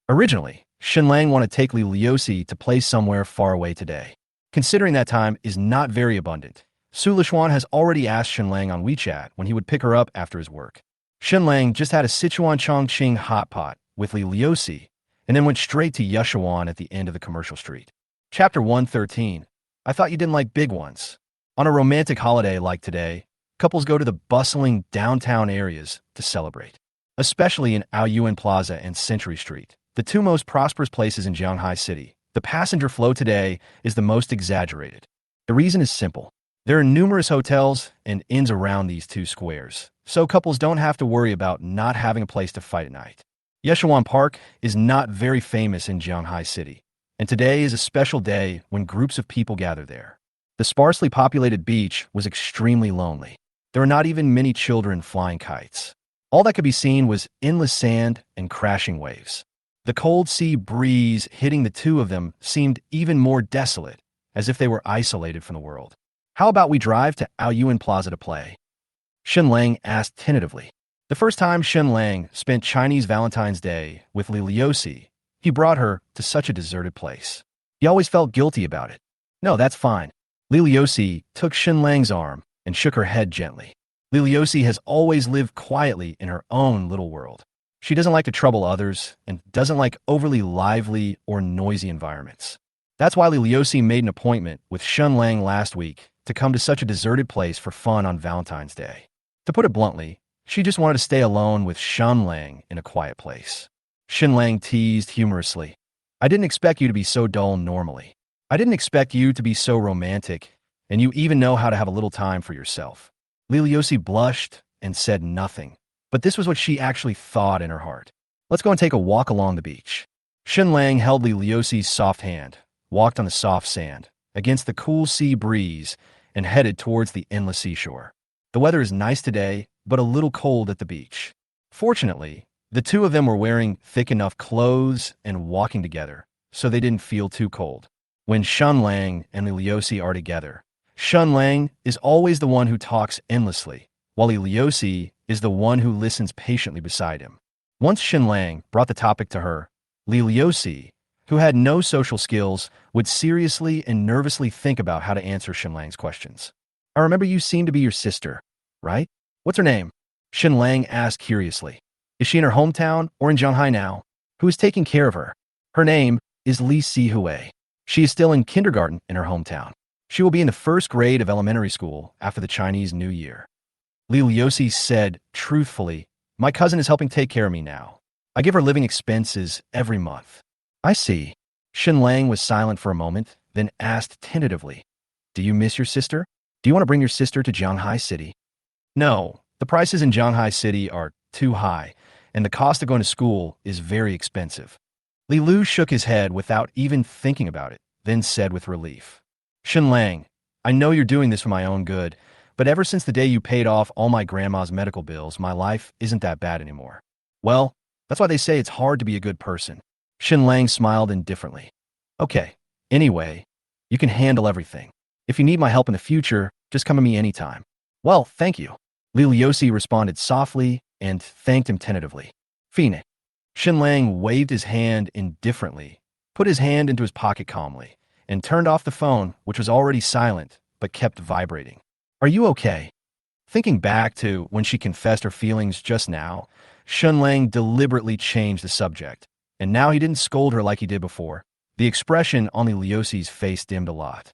Originally, Shen Lang wanted to take Liliosi to play somewhere far away today. Considering that time is not very abundant, Su Lishuan has already asked Shen Lang on WeChat when he would pick her up after his work. Shen Lang just had a Sichuan Chongqing hot pot with Liliosi and then went straight to Yeshuan at the end of the commercial street. Chapter 113. I thought you didn't like big ones. On a romantic holiday like today, couples go to the bustling downtown areas to celebrate, especially in Aoyuan Plaza and Century Street, the two most prosperous places in Shanghai City. The passenger flow today is the most exaggerated. The reason is simple. There are numerous hotels and inns around these two squares, so couples don't have to worry about not having a place to fight at night. Yeshuan Park is not very famous in Shanghai City, and today is a special day when groups of people gather there. The sparsely populated beach was extremely lonely. There were not even many children flying kites. All that could be seen was endless sand and crashing waves. The cold sea breeze hitting the two of them seemed even more desolate, as if they were isolated from the world. How about we drive to Aoyuan Plaza to play? Shen Lang asked tentatively. The first time Shen Lang spent Chinese Valentine's Day with Liliosi, he brought her to such a deserted place. He always felt guilty about it. No, that's fine. Liliosi took Shen Lang's arm and shook her head gently. Liliosi has always lived quietly in her own little world. She doesn't like to trouble others and doesn't like overly lively or noisy environments. That's why Liliosi made an appointment with Shen Lang last week to come to such a deserted place for fun on Valentine's Day. To put it bluntly, she just wanted to stay alone with Shen Lang in a quiet place. Shen Lang teased humorously. I didn't expect you to be so dull normally. I didn't expect you to be so romantic, and you even know how to have a little time for yourself. Liliosi blushed and said nothing. But this was what she actually thought in her heart. Let's go and take a walk along the beach. Shen Lang held Liliosi's soft hand, walked on the soft sand, against the cool sea breeze, and headed towards the endless seashore. The weather is nice today, but a little cold at the beach. Fortunately, the two of them were wearing thick enough clothes and walking together, so they didn't feel too cold. When Shen Lang and Liliosi are together, Shen Lang is always the one who talks endlessly, while Liliosi is the one who listens patiently beside him. Once Shen Lang brought the topic to her, Liliosi, who had no social skills, would seriously and nervously think about how to answer Shen Lang's questions. I remember you seem to be your sister, right? What's her name? Shen Lang asked curiously. Is she in her hometown or in Shanghai now? Who is taking care of her? Her name is Li Sihui. She is still in kindergarten in her hometown. She will be in the first grade of elementary school after the Chinese New Year. Liliosi said truthfully, my cousin is helping take care of me now. I give her living expenses every month. I see. Shen Lang was silent for a moment, then asked tentatively, do you miss your sister? Do you want to bring your sister to Shanghai City? No, the prices in Shanghai City are too high, and the cost of going to school is very expensive. Li Lu shook his head without even thinking about it, then said with relief, Shen Lang, I know you're doing this for my own good, but ever since the day you paid off all my grandma's medical bills, my life isn't that bad anymore. Well, that's why they say it's hard to be a good person. Shen Lang smiled indifferently. Okay, anyway, you can handle everything. If you need my help in the future, just come to me anytime. Well, thank you. Liliosi responded softly and thanked him tentatively. Fine. Shen Lang waved his hand indifferently, put his hand into his pocket calmly, and turned off the phone, which was already silent, but kept vibrating. Are you okay? Thinking back to when she confessed her feelings just now, Shen Lang deliberately changed the subject, and now he didn't scold her like he did before. The expression on Liliosi's face dimmed a lot.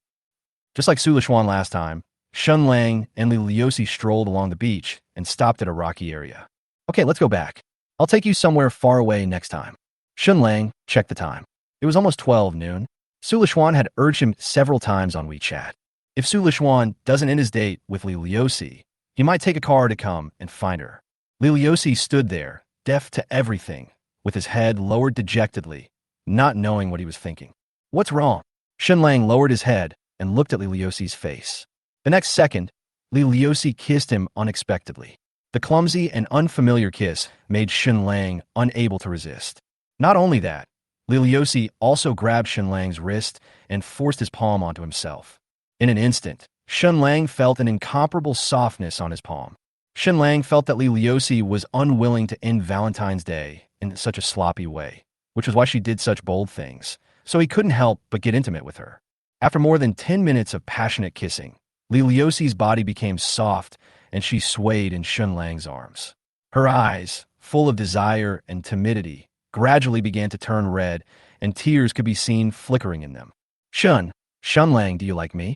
Just like Su Lishuan last time, Shen Lang and Liliosi strolled along the beach and stopped at a rocky area. Okay, let's go back. I'll take you somewhere far away next time. Shen Lang checked the time. It was almost 12 noon. Su Lishuan had urged him several times on WeChat. If Su Lishuan doesn't end his date with Liliosi, he might take a car to come and find her. Liliosi stood there, deaf to everything, with his head lowered dejectedly, not knowing what he was thinking. What's wrong? Shen Lang lowered his head and looked at Liliosi's face. The next second, Liliosi kissed him unexpectedly. The clumsy and unfamiliar kiss made Shen Lang unable to resist. Not only that, Liliosi also grabbed Shen Lang's wrist and forced his palm onto himself. In an instant, Shen Lang felt an incomparable softness on his palm. Shen Lang felt that Li Liuxi was unwilling to end Valentine's Day in such a sloppy way, which was why she did such bold things, so he couldn't help but get intimate with her. After more than 10 minutes of passionate kissing, Li Liuxi's body became soft and she swayed in Shen Lang's arms. Her eyes, full of desire and timidity, gradually began to turn red, and tears could be seen flickering in them. Shen Lang, do you like me?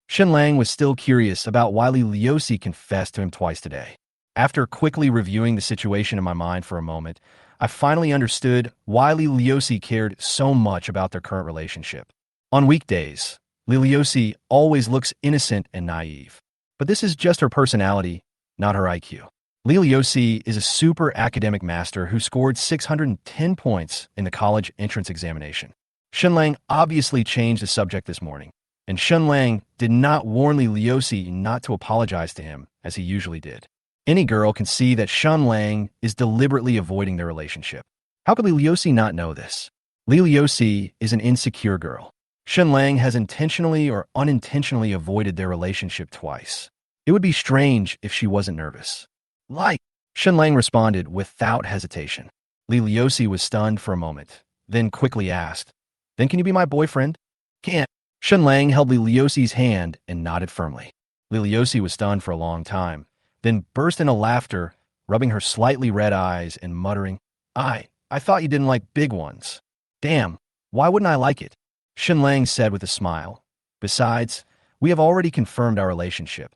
Shen Lang was still curious about why Li Liuxi confessed to him twice today. After quickly reviewing the situation in my mind for a moment, I finally understood why Li Liuxi cared so much about their current relationship. On weekdays, Li Liuxi always looks innocent and naive. But this is just her personality, not her IQ. Li Liuxi is a super academic master who scored 610 points in the college entrance examination. Shen Lang obviously changed the subject this morning, and Shen Lang did not warn Li Liuxi not to apologize to him as he usually did. Any girl can see that Shen Lang is deliberately avoiding their relationship. How could Li Liuxi not know this? Li Liuxi is an insecure girl. Shen Lang has intentionally or unintentionally avoided their relationship twice. It would be strange if she wasn't nervous. Shen Lang responded without hesitation. Li Liuxi was stunned for a moment, then quickly asked, "Then can you be my boyfriend?" "Can't." Shen Lang held Li Liuxi's hand and nodded firmly. Li Liuxi was stunned for a long time, then burst into laughter, rubbing her slightly red eyes and muttering, I thought you didn't like big ones." "Damn, why wouldn't I like it?" Shen Lang said with a smile. "Besides, we have already confirmed our relationship.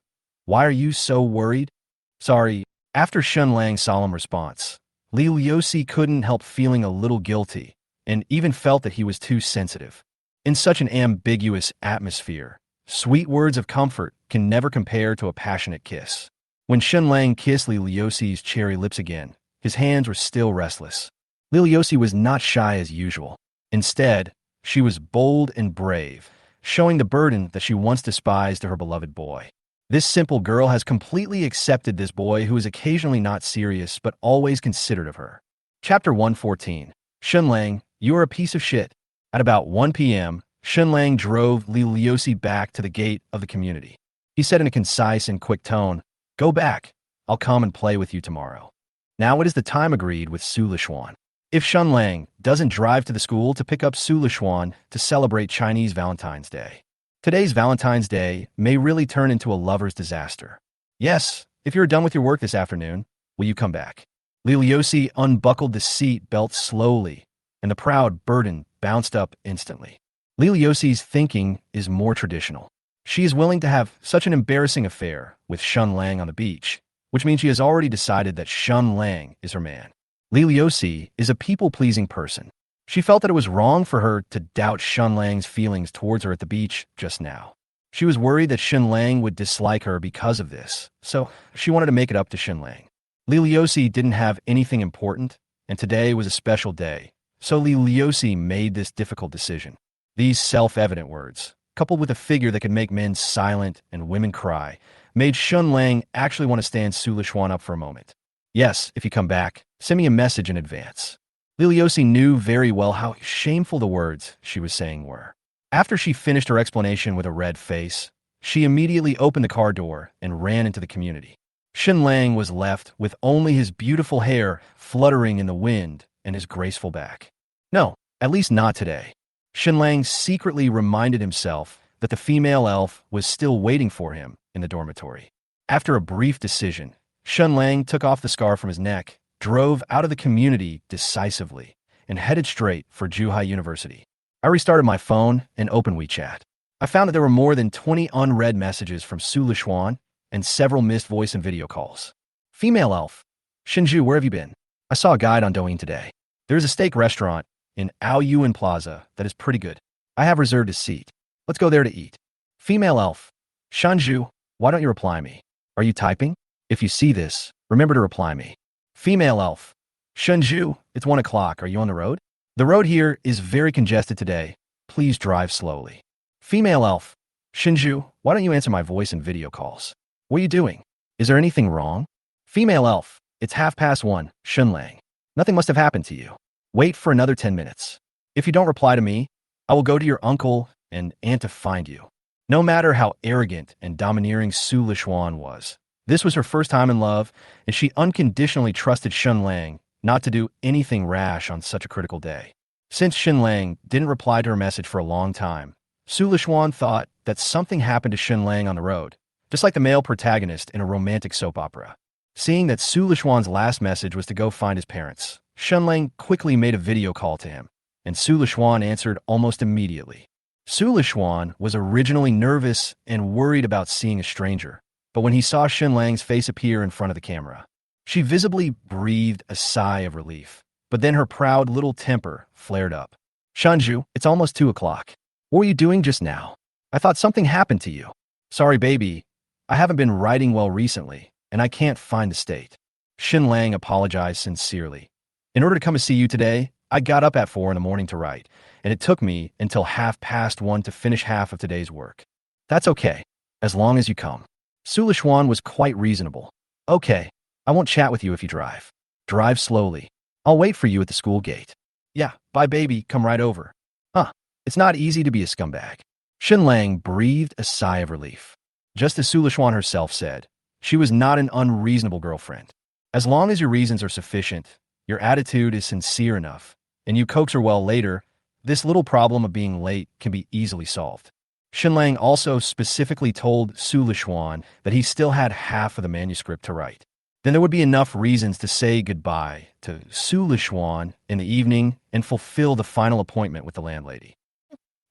Why are you so worried?" "Sorry." After Shen Lang's solemn response, Li Liuxi couldn't help feeling a little guilty, and even felt that he was too sensitive. In such an ambiguous atmosphere, sweet words of comfort can never compare to a passionate kiss. When Shen Lang kissed Li Liuxi's cherry lips again, his hands were still restless. Li Liuxi was not shy as usual. Instead, she was bold and brave, showing the burden that she once despised to her beloved boy. This simple girl has completely accepted this boy who is occasionally not serious but always considerate of her. Chapter 114. Shen Lang, you are a piece of shit. At about 1 p.m., Shen Lang drove Li Liuxi back to the gate of the community. He said in a concise and quick tone, "Go back. I'll come and play with you tomorrow." Now it is the time agreed with Su Lishuan. If Shen Lang doesn't drive to the school to pick up Su Lishuan to celebrate Chinese Valentine's Day, today's Valentine's Day may really turn into a lover's disaster. "Yes, if you're done with your work this afternoon, will you come back?" Li Liuxi unbuckled the seat belt slowly, and the proud burden bounced up instantly. Li Liuxi's thinking is more traditional. She is willing to have such an embarrassing affair with Shen Lang on the beach, which means she has already decided that Shen Lang is her man. Li Liuxi is a people-pleasing person. She felt that it was wrong for her to doubt Shen Lang's feelings towards her at the beach just now. She was worried that Shen Lang would dislike her because of this, so she wanted to make it up to Shen Lang. Li Liuxi didn't have anything important, and today was a special day, so Li Liuxi made this difficult decision. These self-evident words, coupled with a figure that could make men silent and women cry, made Shen Lang actually want to stand Su Lishuan up for a moment. "Yes, if you come back, send me a message in advance." Li Liuxi knew very well how shameful the words she was saying were. After she finished her explanation with a red face, she immediately opened the car door and ran into the community. Shen Lang was left with only his beautiful hair fluttering in the wind and his graceful back. No, at least not today. Shen Lang secretly reminded himself that the female elf was still waiting for him in the dormitory. After a brief decision, Shen Lang took off the scarf from his neck, drove out of the community decisively, and headed straight for Zhuhai University. I restarted my phone and opened WeChat. I found that there were more than 20 unread messages from Su Lishuan and several missed voice and video calls. "Female elf. Shinju, where have you been? I saw a guide on Douyin today. There's a steak restaurant in Aoyuan Plaza that is pretty good. I have reserved a seat. Let's go there to eat." "Female elf. Shanju, why don't you reply me? Are you typing? If you see this, remember to reply me." "Female elf. Shanju, it's 1 o'clock. Are you on the road? The road here is very congested today. Please drive slowly." "Female elf. Shinju, why don't you answer my voice and video calls? What are you doing? Is there anything wrong?" "Female elf. It's 1:30, Shen Lang. Nothing must have happened to you. Wait for another 10 minutes. If you don't reply to me, I will go to your uncle and aunt to find you." No matter how arrogant and domineering Su Lishuan was, this was her first time in love, and she unconditionally trusted Shen Lang not to do anything rash on such a critical day. Since Shen Lang didn't reply to her message for a long time, Su Lishuan thought that something happened to Shen Lang on the road, just like the male protagonist in a romantic soap opera. Seeing that Su Lishuan's last message was to go find his parents, Shen Lang quickly made a video call to him, and Su Lishuan answered almost immediately. Su Lishuan was originally nervous and worried about seeing a stranger, but when he saw Shen Lang's face appear in front of the camera, she visibly breathed a sigh of relief. But then her proud little temper flared up. "Shanju, it's almost 2 o'clock. What were you doing just now? I thought something happened to you." "Sorry, baby. I haven't been writing well recently, and I can't find the state." Shen Lang apologized sincerely. "In order to come to see you today, I got up at 4 in the morning to write, and it took me until 1:30 to finish half of today's work." "That's okay, as long as you come." Su Lishuan was quite reasonable. "Okay, I won't chat with you if you drive. Drive slowly. I'll wait for you at the school gate." "Yeah, bye baby, come right over." "Huh, it's not easy to be a scumbag." Shen Lang breathed a sigh of relief. Just as Su Lishuan herself said, she was not an unreasonable girlfriend. As long as your reasons are sufficient, your attitude is sincere enough, and you coax her well later, this little problem of being late can be easily solved. Shen Lang also specifically told Su Lishuan that he still had half of the manuscript to write. Then there would be enough reasons to say goodbye to Su Lishuan in the evening and fulfill the final appointment with the landlady.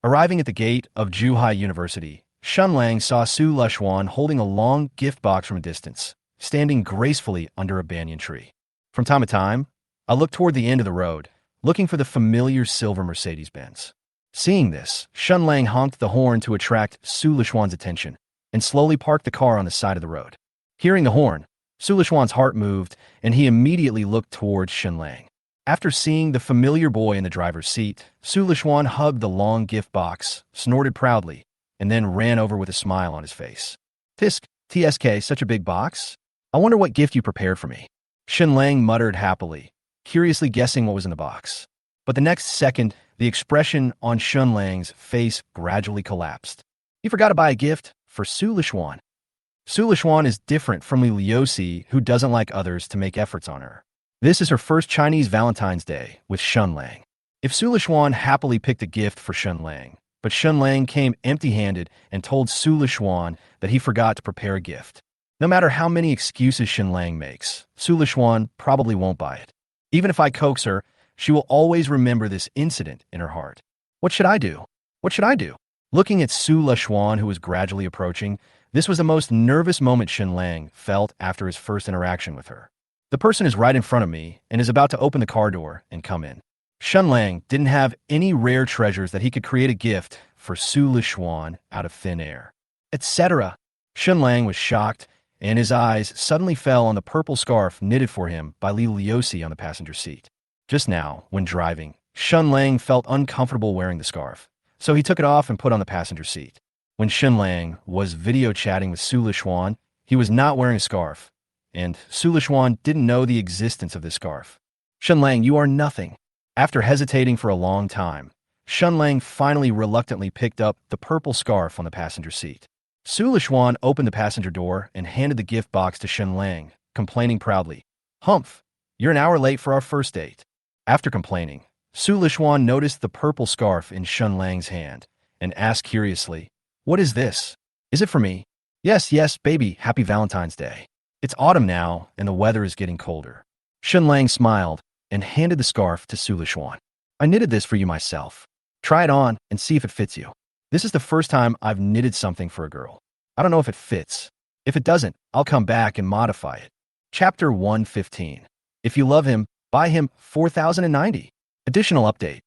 Arriving at the gate of Zhuhai University, Shen Lang saw Su Lishuan holding a long gift box from a distance, standing gracefully under a banyan tree. From time to time, I looked toward the end of the road, looking for the familiar silver Mercedes-Benz. Seeing this, Shen Lang honked the horn to attract Su Lishuan's attention and slowly parked the car on the side of the road. Hearing the horn, Su Lishuan's heart moved, and he immediately looked towards Shen Lang. After seeing the familiar boy in the driver's seat, Su Lishuan hugged the long gift box, snorted proudly, and then ran over with a smile on his face. "TSK, such a big box? I wonder what gift you prepared for me." Shen Lang muttered happily, curiously guessing what was in the box. But the next second, the expression on Shen Lang's face gradually collapsed. "You forgot to buy a gift for Su Lishuan." Su Lishuan is different from Li Liuxi, who doesn't like others to make efforts on her. This is her first Chinese Valentine's Day with Shen Lang. If Su Lishuan happily picked a gift for Shen Lang, but Shen Lang came empty-handed and told Su Lishuan that he forgot to prepare a gift. No matter how many excuses Shen Lang makes, Su Lishuan probably won't buy it. Even if I coax her, she will always remember this incident in her heart. What should I do? What should I do? Looking at Su Lishuan, who was gradually approaching, this was the most nervous moment Shen Lang felt after his first interaction with her. The person is right in front of me and is about to open the car door and come in. Shen Lang didn't have any rare treasures that he could create a gift for Su Lishuan out of thin air, etc. Shen Lang was shocked, and his eyes suddenly fell on the purple scarf knitted for him by Li Liuxi on the passenger seat. Just now, when driving, Shen Lang felt uncomfortable wearing the scarf, so he took it off and put on the passenger seat. When Shen Lang was video chatting with Su Lishuan, he was not wearing a scarf, and Su Lishuan didn't know the existence of this scarf. "Shen Lang, you are nothing." After hesitating for a long time, Shen Lang finally reluctantly picked up the purple scarf on the passenger seat. Su Lishuan opened the passenger door and handed the gift box to Shen Lang, complaining proudly, "Humph, you're an hour late for our first date." After complaining, Su Lishuan noticed the purple scarf in Shen Lang's hand and asked curiously, "What is this? Is it for me?" Yes, baby, happy Valentine's Day. It's autumn now, and the weather is getting colder." Shen Lang smiled and handed the scarf to Su Lishuan. "I knitted this for you myself. Try it on and see if it fits you. This is the first time I've knitted something for a girl. I don't know if it fits. If it doesn't, I'll come back and modify it." Chapter 115. If you love him, buy him 4,090. Additional update.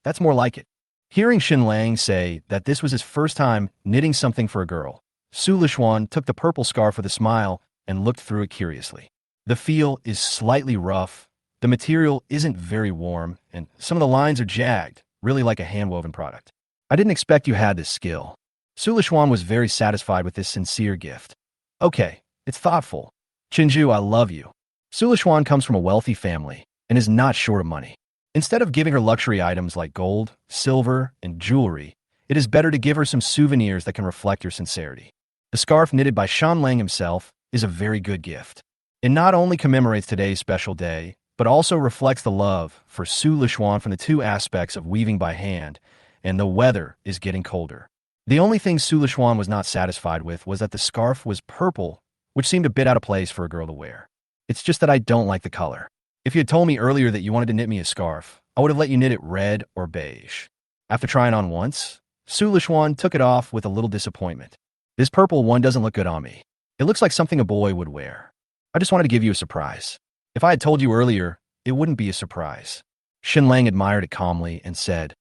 That's more like it. Hearing Shen Lang say that this was his first time knitting something for a girl, Su Lishuan took the purple scarf with a smile and looked through it curiously. The feel is slightly rough, the material isn't very warm, and some of the lines are jagged, really like a hand-woven product. "I didn't expect you had this skill." Su Lishuan was very satisfied with this sincere gift. "Okay, it's thoughtful. Chinju, I love you." Su Lishuan comes from a wealthy family and is not short of money. Instead of giving her luxury items like gold, silver, and jewelry, It is better to give her some souvenirs that can reflect your sincerity. The scarf knitted by Shen Lang himself is a very good gift. It not only commemorates today's special day, but also reflects the love for Su Lishuan from the two aspects of weaving by hand, and the weather is getting colder. The only thing Su Lishuan was not satisfied with was that the scarf was purple, which seemed a bit out of place for a girl to wear. It's just that I don't like the color. If you had told me earlier that you wanted to knit me a scarf, I would have let you knit it red or beige. After trying on once, Su Lishuan took it off with a little disappointment. This purple one doesn't look good on me. It looks like something a boy would wear. I just wanted to give you a surprise. If I had told you earlier, it wouldn't be a surprise. Shen Lang admired it calmly and said,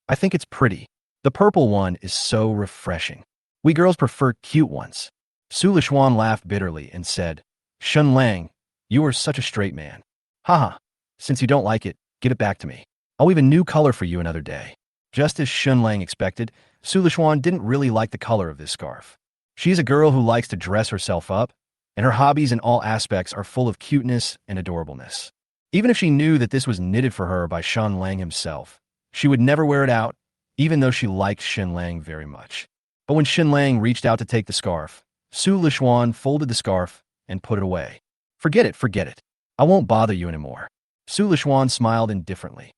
I think it's pretty. The purple one is so refreshing. We girls prefer cute ones. Su Lishuan laughed bitterly and said, Shen Lang, you are such a straight man. Haha, since you don't like it, get it back to me. I'll weave a new color for you another day. Just as Shen Lang expected, Su Lishuan didn't really like the color of this scarf. She's a girl who likes to dress herself up, and her hobbies in all aspects are full of cuteness and adorableness. Even if she knew that this was knitted for her by Shen Lang himself, she would never wear it out, even though she liked Shen Lang very much. But when Shen Lang reached out to take the scarf, Su Lishuan folded the scarf and put it away. Forget it, forget it. I won't bother you anymore. Su Lishuan smiled indifferently.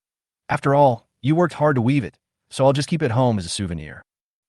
After all, you worked hard to weave it, so I'll just keep it home as a souvenir.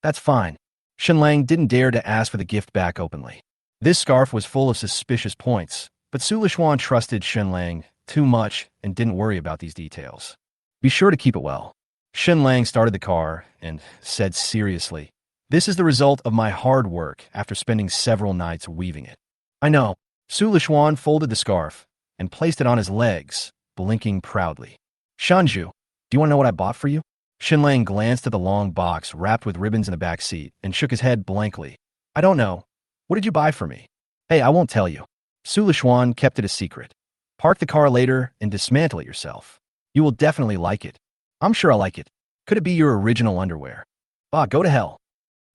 That's fine. Shen Lang didn't dare to ask for the gift back openly. This scarf was full of suspicious points, but Su Lishuan trusted Shen Lang too much and didn't worry about these details. Be sure to keep it well. Shen Lang started the car and said seriously, This is the result of my hard work after spending several nights weaving it. I know. Su Lishuan folded the scarf and placed it on his legs, blinking proudly. Shanju, do you want to know what I bought for you? Shen Lang glanced at the long box wrapped with ribbons in the back seat and shook his head blankly. I don't know. What did you buy for me? Hey, I won't tell you. Su Lishuan kept it a secret. Park the car later and dismantle it yourself. You will definitely like it. I'm sure I'll like it. Could it be your original underwear? Go to hell.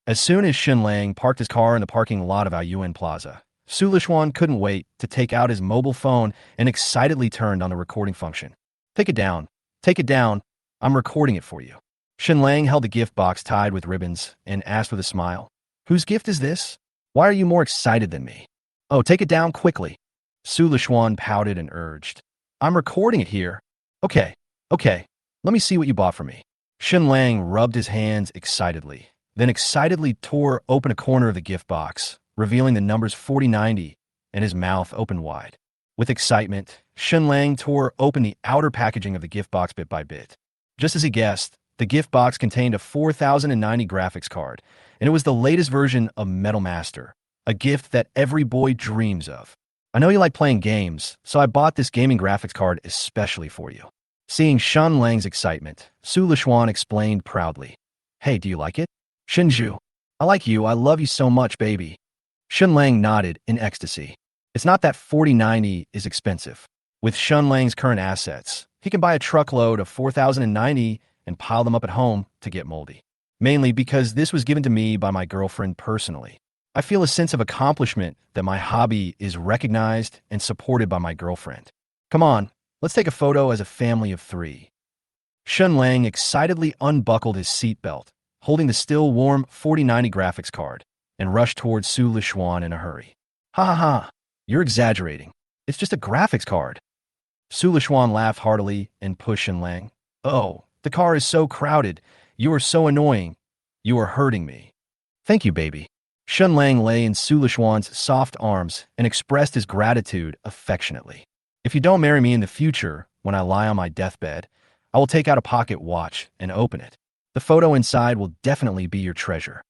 As soon as Shen Lang parked his car in the parking lot of Aoyuan Plaza, Su Lishuan couldn't wait to take out his mobile phone and excitedly turned on the recording function. Take it down. Take it down. I'm recording it for you. Shen Lang held the gift box tied with ribbons and asked with a smile, Whose gift is this? Why are you more excited than me? Oh, take it down quickly. Su Lishuan pouted and urged. I'm recording it here. Okay. Let me see what you bought for me. Shen Lang rubbed his hands excitedly, then excitedly tore open a corner of the gift box, revealing the numbers 4090, and his mouth opened wide. With excitement, Shen Lang tore open the outer packaging of the gift box bit by bit. Just as he guessed, the gift box contained a 4090 graphics card, and it was the latest version of Metal Master, a gift that every boy dreams of. I know you like playing games, so I bought this gaming graphics card especially for you. Seeing Shen Lang's excitement, Su Lishuan explained proudly. Hey, do you like it? Shenju, I like you. I love you so much, baby. Shen Lang nodded in ecstasy. It's not that 4090 is expensive. With Shen Lang's current assets, he can buy a truckload of 4090 and pile them up at home to get moldy. Mainly because this was given to me by my girlfriend personally. I feel a sense of accomplishment that my hobby is recognized and supported by my girlfriend. Come on, let's take a photo as a family of 3. Shen Lang excitedly unbuckled his seatbelt, holding the still warm 4090 graphics card, and rushed towards Su Lishuan in a hurry. Ha ha ha, you're exaggerating. It's just a graphics card. Su Lishuan laughed heartily and pushed Shen Lang. Oh, the car is so crowded. You are so annoying. You are hurting me. Thank you, baby. Shen Lang lay in Su Lishuan's soft arms and expressed his gratitude affectionately. If you don't marry me in the future, when I lie on my deathbed, I will take out a pocket watch and open it. The photo inside will definitely be your treasure.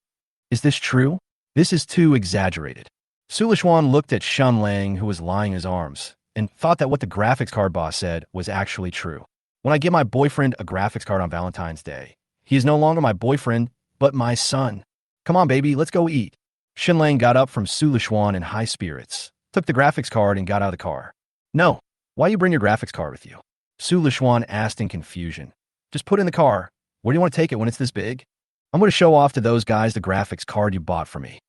Is this true? This is too exaggerated. Su Lishuan looked at Shen Lang, who was lying in his arms, and thought that what the graphics card boss said was actually true. When I give my boyfriend a graphics card on Valentine's Day, he is no longer my boyfriend, but my son. Come on, baby, let's go eat. Shen Lang got up from Su Lishuan in high spirits, took the graphics card and got out of the car. No, why you bring your graphics card with you? Su Lishuan asked in confusion. Just put it in the car. Where do you want to take it when it's this big? I'm going to show off to those guys the graphics card you bought for me.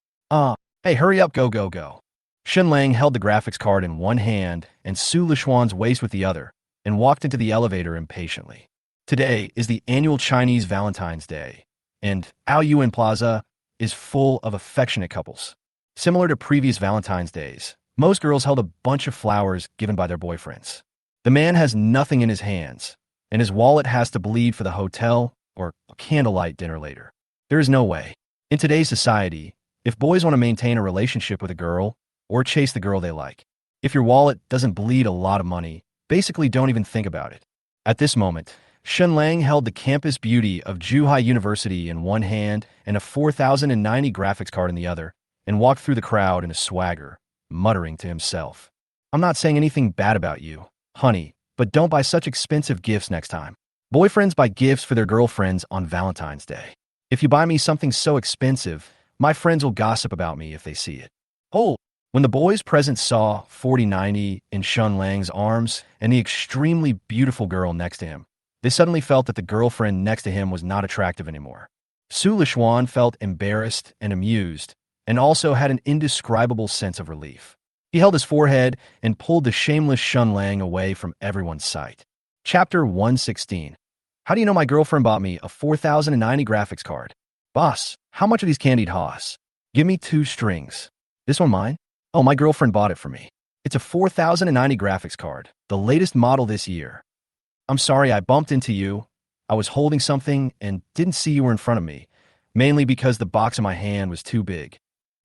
Hey, hurry up, go. Shen Lang held the graphics card in one hand and Su Lishuan's waist with the other, and walked into the elevator impatiently. Today is the annual Chinese Valentine's Day, and Aoyuan Plaza is full of affectionate couples. Similar to previous Valentine's Days, most girls held a bunch of flowers given by their boyfriends. The man has nothing in his hands, and his wallet has to bleed for the hotel or a candlelight dinner later. There is no way. In today's society, if boys want to maintain a relationship with a girl or chase the girl they like, if your wallet doesn't bleed a lot of money, basically don't even think about it. At this moment, Shen Lang held the campus beauty of Zhuhai University in one hand and a 4090 graphics card in the other, and walked through the crowd in a swagger, muttering to himself, "I'm not saying anything bad about you, honey, but don't buy such expensive gifts next time." Boyfriends buy gifts for their girlfriends on Valentine's Day. If you buy me something so expensive, my friends will gossip about me if they see it. Oh, when the boys present saw 4090 in Shen Lang's arms and the extremely beautiful girl next to him, they suddenly felt that the girlfriend next to him was not attractive anymore. Su Lishuan felt embarrassed and amused, and also had an indescribable sense of relief. He held his forehead and pulled the shameless Shen Lang away from everyone's sight. Chapter 116. How do you know my girlfriend bought me a 4090 graphics card? Boss, how much are these candied Haas? Give me 2 strings. This one mine? Oh, my girlfriend bought it for me. It's a 4090 graphics card, the latest model this year. I'm sorry I bumped into you. I was holding something and didn't see you were in front of me, mainly because the box in my hand was too big.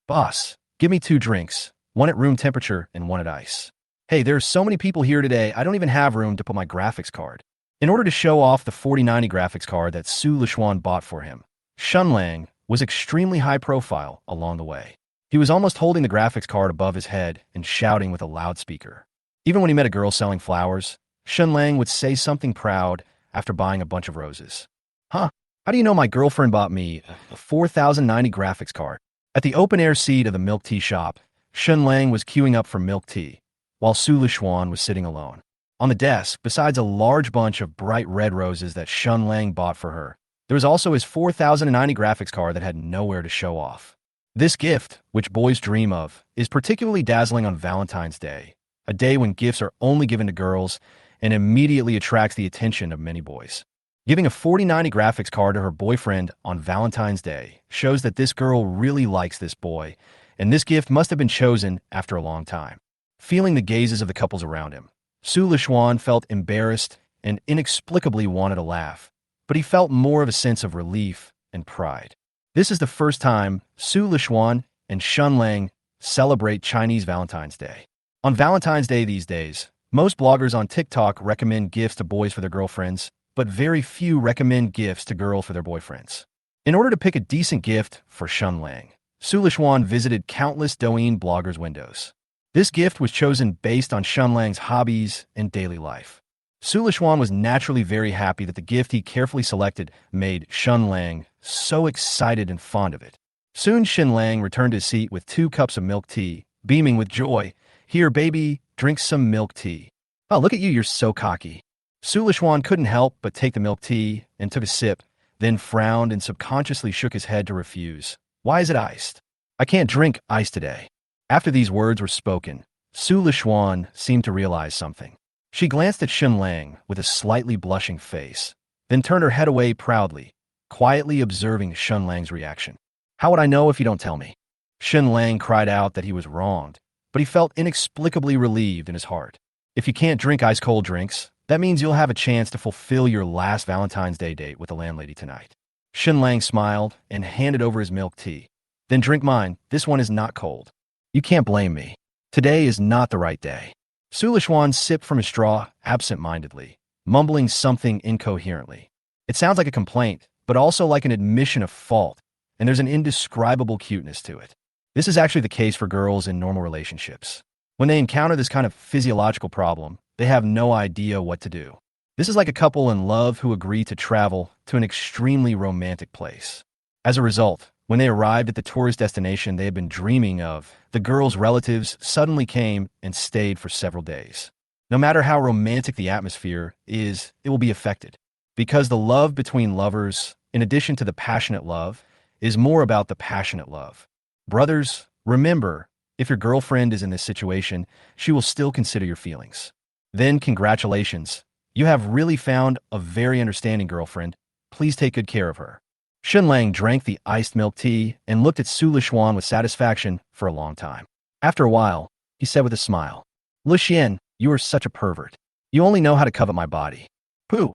Boss, give me 2 drinks, one at room temperature and one at ice. Hey, there's so many people here today, I don't even have room to put my graphics card. In order to show off the 4090 graphics card that Su Lishuan bought for him, Shen Lang was extremely high profile along the way. He was almost holding the graphics card above his head and shouting with a loudspeaker. Even when he met a girl selling flowers, Shen Lang would say something proud after buying a bunch of roses. Huh? How do you know my girlfriend bought me a 4090 graphics card? At the open-air seat of the milk tea shop, Shen Lang was queuing up for milk tea, while Su Lishuan was sitting alone. On the desk, besides a large bunch of bright red roses that Shen Lang bought for her, there was also his 4090 graphics card that had nowhere to show off. This gift, which boys dream of, is particularly dazzling on Valentine's Day, a day when gifts are only given to girls and immediately attracts the attention of many boys. Giving a 4090 graphics card to her boyfriend on Valentine's Day shows that this girl really likes this boy, and this gift must have been chosen after a long time. Feeling the gazes of the couples around him, Su Lishuan felt embarrassed and inexplicably wanted to laugh, but he felt more of a sense of relief and pride. This is the first time Su Lishuan and Shen Lang celebrate Chinese Valentine's Day. On Valentine's Day these days, most bloggers on TikTok recommend gifts to boys for their girlfriends, but very few recommend gifts to girls for their boyfriends. In order to pick a decent gift for Shen Lang, Su Lishuan visited countless Douyin bloggers' windows. This gift was chosen based on Shen Lang's hobbies and daily life. Su Lishuan was naturally very happy that the gift he carefully selected made Shen Lang so excited and fond of it. Soon Shen Lang returned to his seat with 2 cups of milk tea, beaming with joy. "Here, baby, drink some milk tea." "Oh, look at you, you're so cocky." Su Lishuan couldn't help but take the milk tea and took a sip, then frowned and subconsciously shook his head to refuse. "Why is it iced? I can't drink ice today." After these words were spoken, Su Lishuan seemed to realize something. She glanced at Shen Lang with a slightly blushing face, then turned her head away proudly, quietly observing Shen Lang's reaction. "How would I know if you don't tell me?" Shen Lang cried out that he was wronged, but he felt inexplicably relieved in his heart. If you can't drink ice-cold drinks, that means you'll have a chance to fulfill your last Valentine's Day date with the landlady tonight. Shen Lang smiled and handed over his milk tea. "Then drink mine, this one is not cold." "You can't blame me. Today is not the right day." Su Lishuan sipped from his straw absent-mindedly, mumbling something incoherently. It sounds like a complaint, but also like an admission of fault, and there's an indescribable cuteness to it. This is actually the case for girls in normal relationships. When they encounter this kind of physiological problem, they have no idea what to do. This is like a couple in love who agree to travel to an extremely romantic place. As a result, when they arrived at the tourist destination they had been dreaming of, the girl's relatives suddenly came and stayed for several days. No matter how romantic the atmosphere is, it will be affected. Because the love between lovers, in addition to the passionate love, is more about the passionate love. Brothers, remember, if your girlfriend is in this situation, she will still consider your feelings. Then congratulations, you have really found a very understanding girlfriend. Please take good care of her. Shen Lang drank the iced milk tea and looked at Su Lishuan with satisfaction for a long time. After a while, he said with a smile, Lixian, you are such a pervert. You only know how to covet my body. Pooh.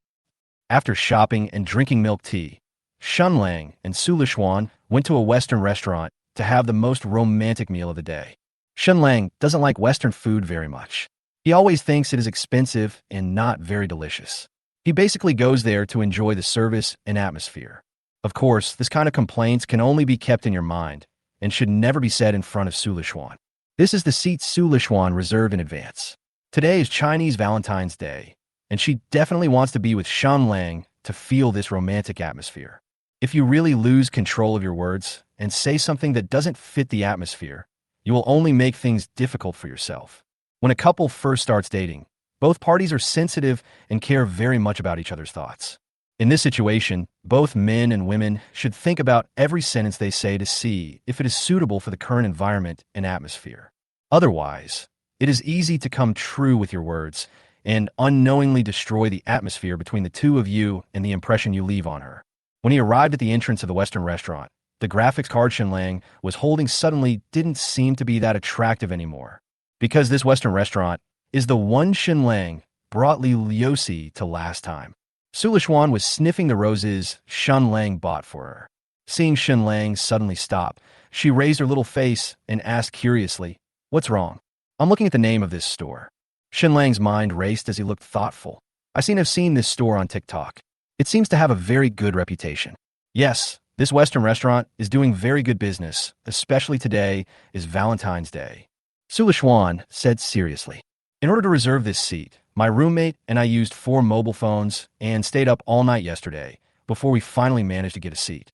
After shopping and drinking milk tea, Shen Lang and Su Lishuan went to a Western restaurant to have the most romantic meal of the day. Shen Lang doesn't like Western food very much. He always thinks it is expensive and not very delicious. He basically goes there to enjoy the service and atmosphere. Of course, this kind of complaints can only be kept in your mind and should never be said in front of Su Lishuan. This is the seat Su Lishuan reserved in advance. Today is Chinese Valentine's Day, and she definitely wants to be with Shen Lang to feel this romantic atmosphere. If you really lose control of your words and say something that doesn't fit the atmosphere, you will only make things difficult for yourself. When a couple first starts dating, both parties are sensitive and care very much about each other's thoughts. In this situation, both men and women should think about every sentence they say to see if it is suitable for the current environment and atmosphere. Otherwise, it is easy to come true with your words and unknowingly destroy the atmosphere between the two of you and the impression you leave on her. When he arrived at the entrance of the Western restaurant, the graphics card Shen Lang was holding suddenly didn't seem to be that attractive anymore. Because this Western restaurant is the one Shen Lang brought Li Liusi to last time. Su Lishuan was sniffing the roses Shen Lang bought for her. Seeing Shen Lang suddenly stop, she raised her little face and asked curiously, What's wrong? I'm looking at the name of this store. Shen Lang's mind raced as he looked thoughtful. I've seen this store on TikTok. It seems to have a very good reputation. Yes, this Western restaurant is doing very good business, especially today is Valentine's Day. Su Lishuan said seriously. In order to reserve this seat, my roommate and I used 4 mobile phones and stayed up all night yesterday before we finally managed to get a seat.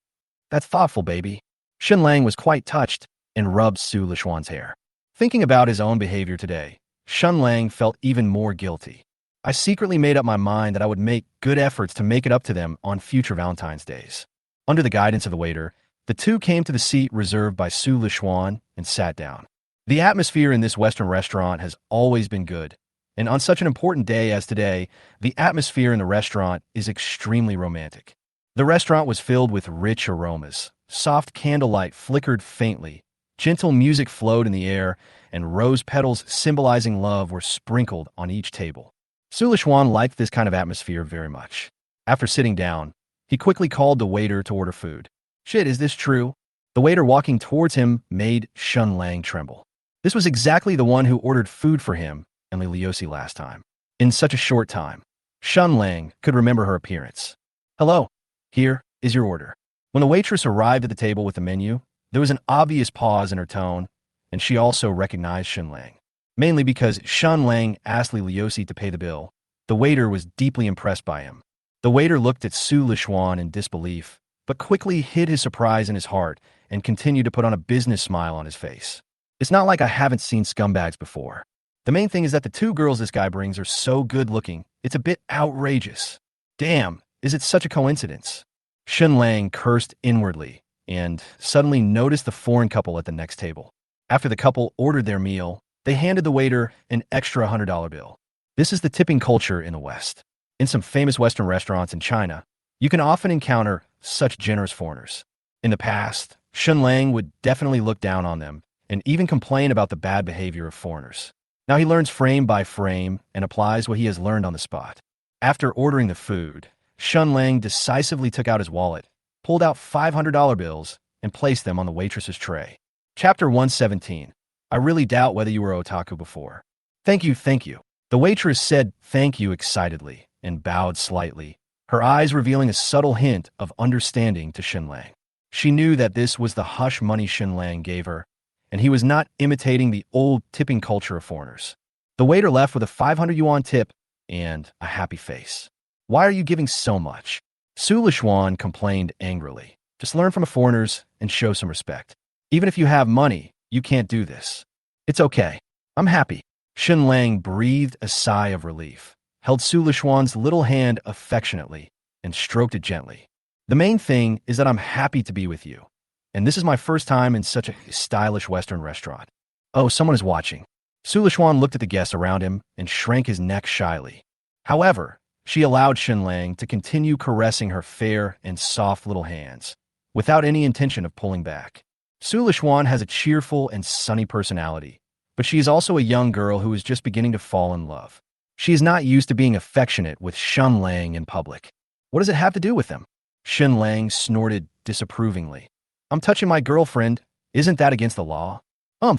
That's thoughtful, baby. Shen Lang was quite touched and rubbed Su Lishuan's hair. Thinking about his own behavior today, Shen Lang felt even more guilty. I secretly made up my mind that I would make good efforts to make it up to them on future Valentine's Days. Under the guidance of the waiter, the two came to the seat reserved by Su Lishuan and sat down. The atmosphere in this Western restaurant has always been good, and on such an important day as today, the atmosphere in the restaurant is extremely romantic. The restaurant was filled with rich aromas. Soft candlelight flickered faintly, gentle music flowed in the air, and rose petals symbolizing love were sprinkled on each table. Su Lishuan liked this kind of atmosphere very much. After sitting down, he quickly called the waiter to order food. Shit, is this true? The waiter walking towards him made Shen Lang tremble. This was exactly the one who ordered food for him and Li Liusi last time. In such a short time, Shen Lang could remember her appearance. Hello, here is your order. When the waitress arrived at the table with the menu, there was an obvious pause in her tone, and she also recognized Shen Lang. Mainly because Shen Lang asked Li Liusi to pay the bill, the waiter was deeply impressed by him. The waiter looked at Su Lishuan in disbelief, but quickly hid his surprise in his heart and continued to put on a business smile on his face. It's not like I haven't seen scumbags before. The main thing is that the 2 girls this guy brings are so good-looking, it's a bit outrageous. Damn, is it such a coincidence? Shen Lang cursed inwardly and suddenly noticed the foreign couple at the next table. After the couple ordered their meal, they handed the waiter an extra $100 bill. This is the tipping culture in the West. In some famous Western restaurants in China, you can often encounter such generous foreigners. In the past, Shen Lang would definitely look down on them and even complain about the bad behavior of foreigners. Now he learns frame by frame and applies what he has learned on the spot. After ordering the food, Shen Lang decisively took out his wallet, pulled out $500 bills, and placed them on the waitress's tray. Chapter 117. I really doubt whether you were otaku before. Thank you, thank you. The waitress said thank you excitedly and bowed slightly, her eyes revealing a subtle hint of understanding to Shen Lang. She knew that this was the hush money Shen Lang gave her, and he was not imitating the old tipping culture of foreigners. The waiter left with a 500 yuan tip and a happy face. Why are you giving so much? Su Lishuan complained angrily. Just learn from foreigners and show some respect. Even if you have money, you can't do this. It's okay. I'm happy. Shen Lang breathed a sigh of relief, held Su Lishuan's little hand affectionately, and stroked it gently. The main thing is that I'm happy to be with you, and this is my first time in such a stylish Western restaurant. Oh, someone is watching. Su Lishuan looked at the guests around him and shrank his neck shyly. However, she allowed Shen Lang to continue caressing her fair and soft little hands, without any intention of pulling back. Su Lishuan has a cheerful and sunny personality, but she is also a young girl who is just beginning to fall in love. She is not used to being affectionate with Shen Lang in public. What does it have to do with them? Shen Lang snorted disapprovingly. I'm touching my girlfriend. Isn't that against the law?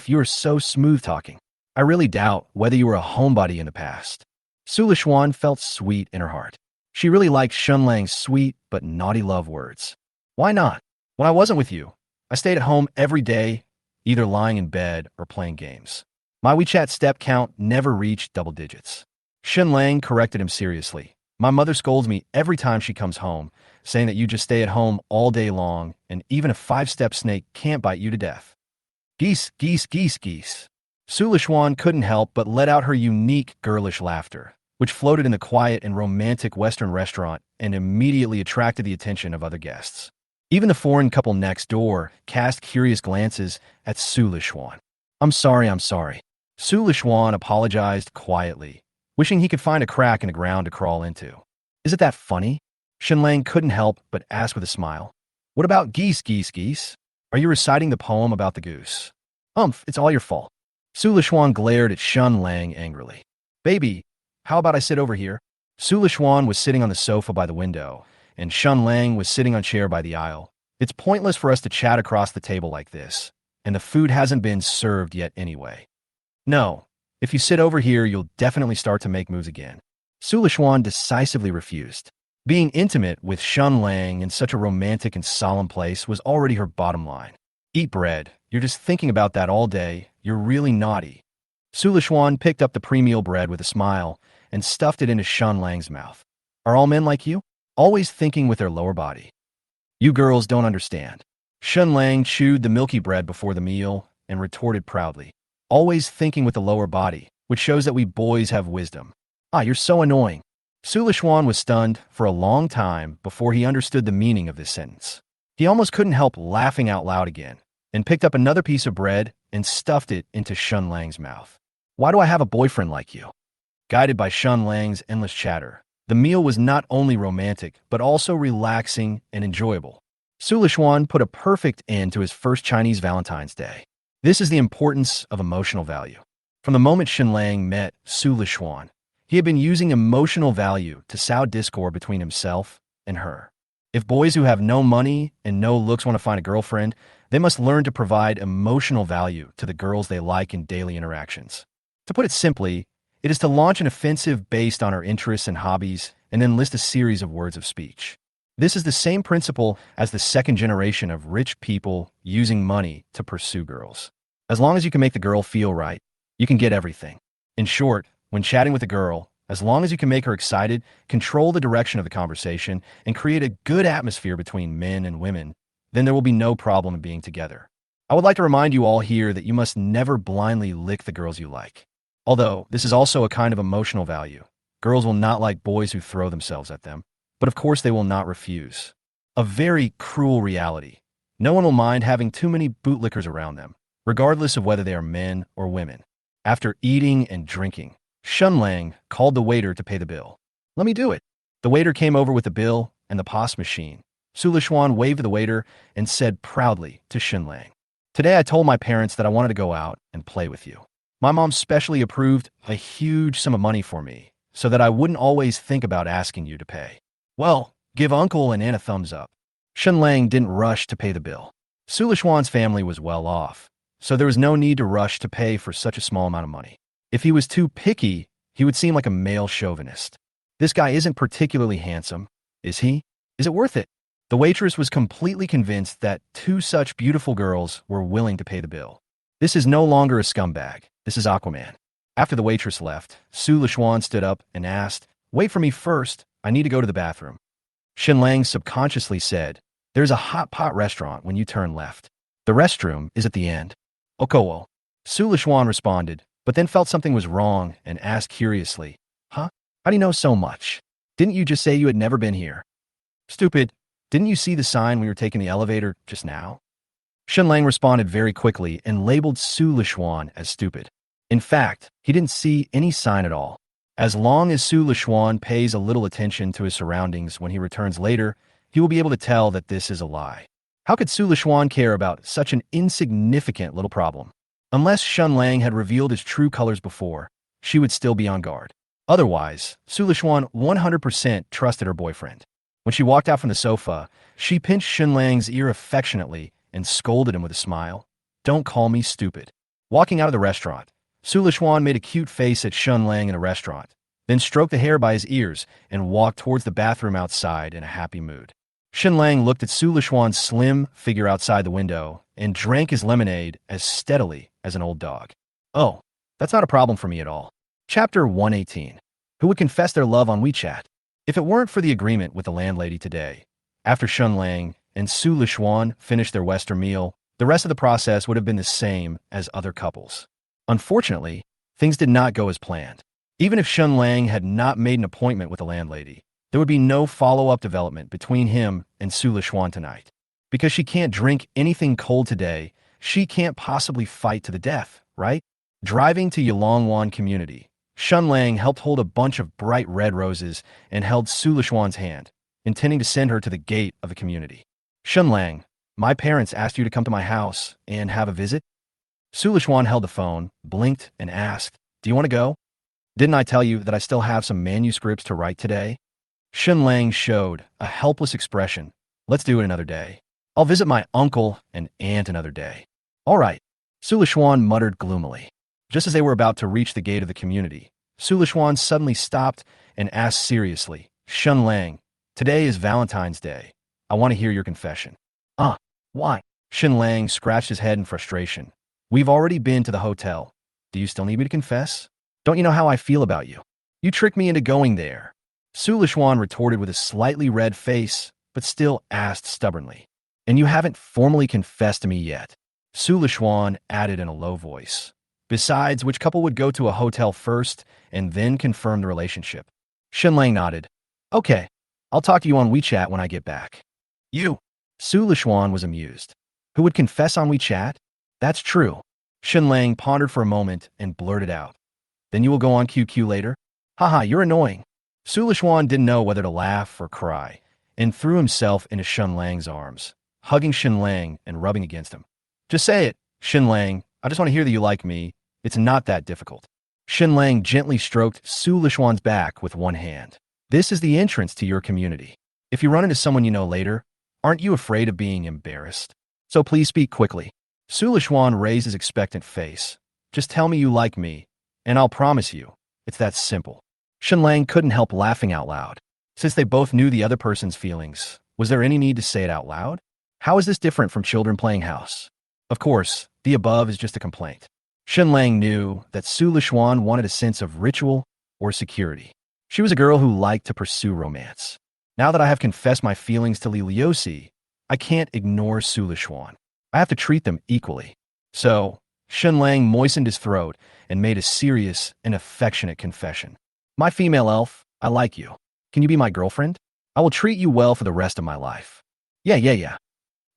You are so smooth-talking. I really doubt whether you were a homebody in the past. Su Lishuan felt sweet in her heart. She really liked Shen Lang's sweet but naughty love words. Why not? When I wasn't with you, I stayed at home every day, either lying in bed or playing games. My WeChat step count never reached double digits. Shen Lang corrected him seriously. My mother scolds me every time she comes home, saying that you just stay at home all day long, and even a 5-step snake can't bite you to death. Geese, geese, geese, geese. Su Lishuan couldn't help but let out her unique girlish laughter, which floated in the quiet and romantic Western restaurant and immediately attracted the attention of other guests. Even the foreign couple next door cast curious glances at Su Lishuan. I'm sorry. Su Lishuan apologized quietly, wishing he could find a crack in the ground to crawl into. Is it that funny? Shen Lang couldn't help but ask with a smile. What about geese, geese, geese? Are you reciting the poem about the goose? It's all your fault. Su Lishuan glared at Shen Lang angrily. Baby, how about I sit over here? Su Lishuan was sitting on the sofa by the window, and Shen Lang was sitting on a chair by the aisle. It's pointless for us to chat across the table like this, and the food hasn't been served yet anyway. No, if you sit over here, you'll definitely start to make moves again. Su Lishuan decisively refused. Being intimate with Shen Lang in such a romantic and solemn place was already her bottom line. Eat bread. You're just thinking about that all day. You're really naughty. Su Lishuan picked up the pre-meal bread with a smile and stuffed it into Shen Lang's mouth. Are all men like you? Always thinking with their lower body. You girls don't understand. Shen Lang chewed the milky bread before the meal and retorted proudly. Always thinking with the lower body, which shows that we boys have wisdom. You're so annoying. Su Lishuan was stunned for a long time before he understood the meaning of this sentence. He almost couldn't help laughing out loud again, and picked up another piece of bread and stuffed it into Shen Lang's mouth. Why do I have a boyfriend like you? Guided by Shen Lang's endless chatter, the meal was not only romantic, but also relaxing and enjoyable. Su Lishuan put a perfect end to his first Chinese Valentine's Day. This is the importance of emotional value. From the moment Shen Lang met Su Lishuan, he had been using emotional value to sow discord between himself and her. If boys who have no money and no looks want to find a girlfriend, they must learn to provide emotional value to the girls they like in daily interactions. To put it simply, it is to launch an offensive based on our interests and hobbies and then list a series of words of speech. This is the same principle as the second generation of rich people using money to pursue girls. As long as you can make the girl feel right, you can get everything. In short, when chatting with a girl, as long as you can make her excited, control the direction of the conversation, and create a good atmosphere between men and women, then there will be no problem in being together. I would like to remind you all here that you must never blindly lick the girls you like. Although, this is also a kind of emotional value. Girls will not like boys who throw themselves at them, but of course they will not refuse. A very cruel reality. No one will mind having too many bootlickers around them, regardless of whether they are men or women. After eating and drinking, Shen Lang called the waiter to pay the bill. Let me do it. The waiter came over with the bill and the POS machine. Su Lishuan waved to the waiter and said proudly to Shen Lang, Today I told my parents that I wanted to go out and play with you. My mom specially approved a huge sum of money for me so that I wouldn't always think about asking you to pay. Well, give Uncle and Aunt a thumbs up. Shen Lang didn't rush to pay the bill. Su Lishuan's family was well off, so there was no need to rush to pay for such a small amount of money. If he was too picky, he would seem like a male chauvinist. This guy isn't particularly handsome, is he? Is it worth it? The waitress was completely convinced that two such beautiful girls were willing to pay the bill. This is no longer a scumbag. This is Aquaman. After the waitress left, Su Lishuan stood up and asked, Wait for me first. I need to go to the bathroom. Shen Lang subconsciously said, There's a hot pot restaurant when you turn left. The restroom is at the end. Okowo. Su Lishuan responded, but then felt something was wrong and asked curiously, Huh? How do you know so much? Didn't you just say you had never been here? Stupid. Didn't you see the sign when you were taking the elevator just now? Shen Lang responded very quickly and labeled Su Lishuan as stupid. In fact, he didn't see any sign at all. As long as Su Lishuan pays a little attention to his surroundings when he returns later, he will be able to tell that this is a lie. How could Su Lishuan care about such an insignificant little problem? Unless Shen Lang had revealed his true colors before, she would still be on guard. Otherwise, Su Lishuan 100% trusted her boyfriend. When she walked out from the sofa, she pinched Shen Lang's ear affectionately and scolded him with a smile. Don't call me stupid. Walking out of the restaurant, Su Lishuan made a cute face at Shen Lang in the restaurant, then stroked the hair by his ears and walked towards the bathroom outside in a happy mood. Shen Lang looked at Su Lishuan's slim figure outside the window and drank his lemonade as steadily as an old dog. Oh, that's not a problem for me at all. Chapter 118. Who would confess their love on WeChat? If it weren't for the agreement with the landlady today, after Shen Lang and Su Lishuan finished their Western meal, the rest of the process would have been the same as other couples. Unfortunately, things did not go as planned. Even if Shen Lang had not made an appointment with the landlady, there would be no follow-up development between him and Su Lishuan tonight. Because she can't drink anything cold today, she can't possibly fight to the death, right? Driving to Yalongwan community, Shen Lang helped hold a bunch of bright red roses and held Su Lishuan's hand, intending to send her to the gate of the community. Shen Lang, my parents asked you to come to my house and have a visit? Su Lishuan held the phone, blinked, and asked, do you want to go? Didn't I tell you that I still have some manuscripts to write today? Shen Lang showed a helpless expression. Let's do it another day. I'll visit my uncle and aunt another day. All right, Su Lishuan muttered gloomily. Just as they were about to reach the gate of the community, Su Lishuan suddenly stopped and asked seriously, Shen Lang, today is Valentine's Day. I want to hear your confession. Why? Shen Lang scratched his head in frustration. We've already been to the hotel. Do you still need me to confess? Don't you know how I feel about you? You tricked me into going there. Su Lishuan retorted with a slightly red face, but still asked stubbornly. And you haven't formally confessed to me yet. Su Lishuan added in a low voice. Besides, which couple would go to a hotel first and then confirm the relationship? Shen Lang nodded. Okay, I'll talk to you on WeChat when I get back. You? Su Lishuan was amused. Who would confess on WeChat? That's true. Shen Lang pondered for a moment and blurted out. Then you will go on QQ later? Haha, you're annoying. Su Lishuan didn't know whether to laugh or cry, and threw himself into Shen Lang's arms, hugging Shen Lang and rubbing against him. Just say it, Shen Lang. I just want to hear that you like me. It's not that difficult. Shen Lang gently stroked Su Lishuan's back with one hand. This is the entrance to your community. If you run into someone you know later, aren't you afraid of being embarrassed? So please speak quickly. Su Lishuan raised his expectant face. Just tell me you like me, and I'll promise you, it's that simple. Shen Lang couldn't help laughing out loud. Since they both knew the other person's feelings, was there any need to say it out loud? How is this different from children playing house? Of course, the above is just a complaint. Shen Lang knew that Su Lishuan wanted a sense of ritual or security. She was a girl who liked to pursue romance. Now that I have confessed my feelings to Li Liusi, I can't ignore Su Lishuan. I have to treat them equally. So, Shen Lang moistened his throat and made a serious and affectionate confession. My female elf, I like you. Can you be my girlfriend? I will treat you well for the rest of my life. Yeah.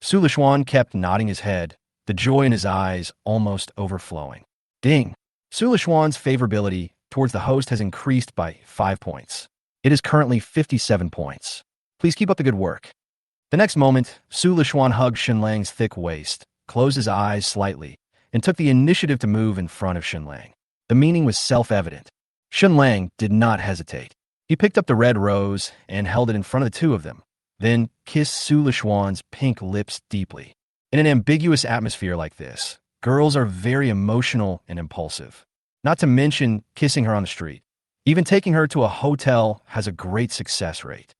Su Lishuan kept nodding his head, the joy in his eyes almost overflowing. Ding! Su Lishuan's favorability towards the host has increased by 5 points. It is currently 57 points. Please keep up the good work. The next moment, Su Lishuan hugged Shen Lang's thick waist, closed his eyes slightly, and took the initiative to move in front of Shen Lang. The meaning was self-evident. Shen Lang did not hesitate. He picked up the red rose and held it in front of the two of them, then kissed Su Lishuan's pink lips deeply. In an ambiguous atmosphere like this, girls are very emotional and impulsive. Not to mention kissing her on the street. Even taking her to a hotel has a great success rate.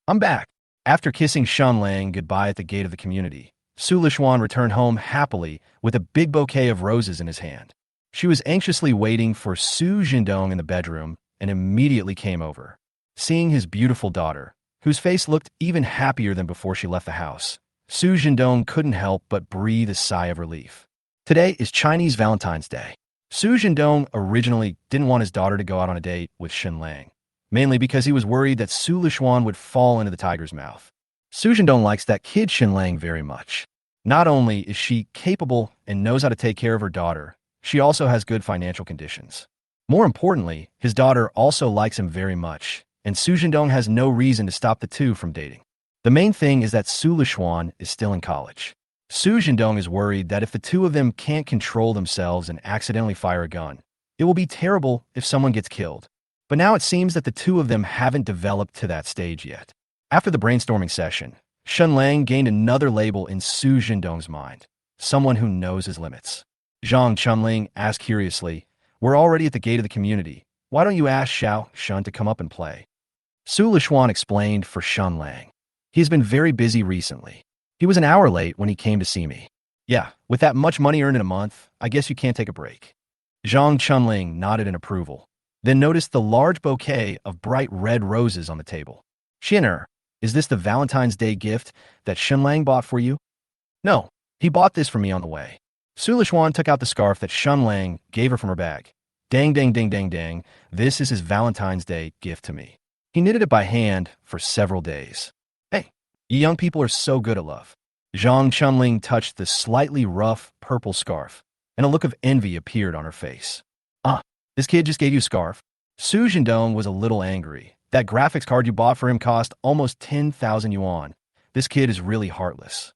I'm back. After kissing Shen Lang goodbye at the gate of the community, Su Lishuan returned home happily with a big bouquet of roses in his hand. She was anxiously waiting for Su Jindong in the bedroom and immediately came over. Seeing his beautiful daughter, whose face looked even happier than before she left the house, Su Jindong couldn't help but breathe a sigh of relief. Today is Chinese Valentine's Day. Su Jindong originally didn't want his daughter to go out on a date with Shen Lang, mainly because he was worried that Su Lishuan would fall into the tiger's mouth. Su Jindong likes that kid Shen Lang very much. Not only is she capable and knows how to take care of her daughter, she also has good financial conditions. More importantly, his daughter also likes him very much, and Su Jindong has no reason to stop the two from dating. The main thing is that Su Lishuan is still in college. Su Zhendong is worried that if the two of them can't control themselves and accidentally fire a gun, it will be terrible if someone gets killed. But now it seems that the two of them haven't developed to that stage yet. After the brainstorming session, Shen Lang gained another label in Su Zhendong's mind, someone who knows his limits. Zhang Chunling asked curiously, "We're already at the gate of the community. Why don't you ask Xiao Shun to come up and play?" Su Lishuan explained for Shen Lang. "He has been very busy recently. He was an hour late when he came to see me." "Yeah, with that much money earned in a month, I guess you can't take a break." Zhang Chunling nodded in approval, then noticed the large bouquet of bright red roses on the table. "Shinner, is this the Valentine's Day gift that Shen Lang bought for you?" "No, he bought this for me on the way." Su Lishuan took out the scarf that Shen Lang gave her from her bag. "Dang, dang, dang, dang, dang, this is his Valentine's Day gift to me." He knitted it by hand for several days. "Hey, you young people are so good at love." Zhang Chunling touched the slightly rough purple scarf, and a look of envy appeared on her face. "Ah, this kid just gave you a scarf?" Su Zhendong was a little angry. "That graphics card you bought for him cost almost 10,000 yuan. This kid is really heartless."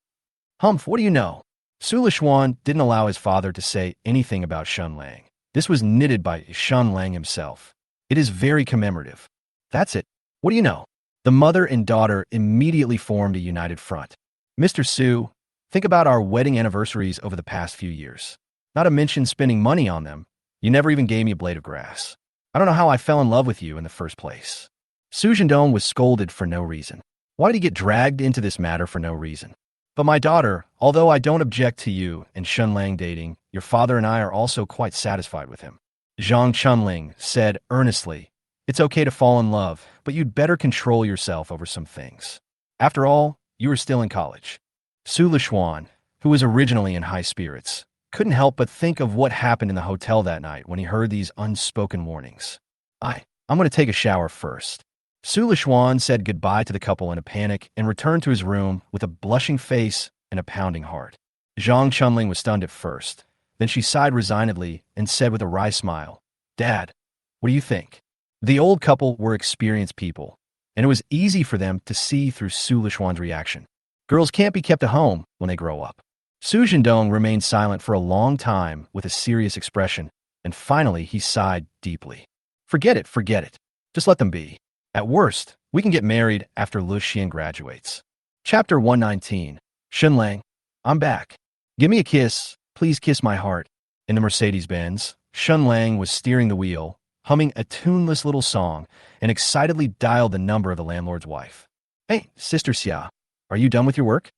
"Humph, what do you know?" Su Lishuan didn't allow his father to say anything about Shen Lang. This was knitted by Shen Lang himself. It is very commemorative. "That's it. What do you know?" The mother and daughter immediately formed a united front. "Mr. Su, think about our wedding anniversaries over the past few years. Not to mention spending money on them. You never even gave me a blade of grass. I don't know how I fell in love with you in the first place." Su Zhendong was scolded for no reason. Why did he get dragged into this matter for no reason? "But my daughter, although I don't object to you and Shen Lang dating, your father and I are also quite satisfied with him." Zhang Chunling said earnestly, "It's okay to fall in love, but you'd better control yourself over some things. After all, you are still in college." Su Lishuan, who was originally in high spirits, couldn't help but think of what happened in the hotel that night when he heard these unspoken warnings. I'm going to take a shower first." Su Lishuan said goodbye to the couple in a panic and returned to his room with a blushing face and a pounding heart. Zhang Chunling was stunned at first. Then she sighed resignedly and said with a wry smile, "Dad, what do you think?" The old couple were experienced people, and it was easy for them to see through Su Lishuan's reaction. Girls can't be kept at home when they grow up. Su Zhendong remained silent for a long time with a serious expression, and finally he sighed deeply. Forget it. Just let them be. At worst, we can get married after Lu Xian graduates." Chapter 119. Shen Lang, I'm back. Give me a kiss. Please kiss my heart. In the Mercedes-Benz, Shen Lang was steering the wheel, humming a tuneless little song, and excitedly dialed the number of the landlord's wife. "Hey, Sister Xia, are you done with your work?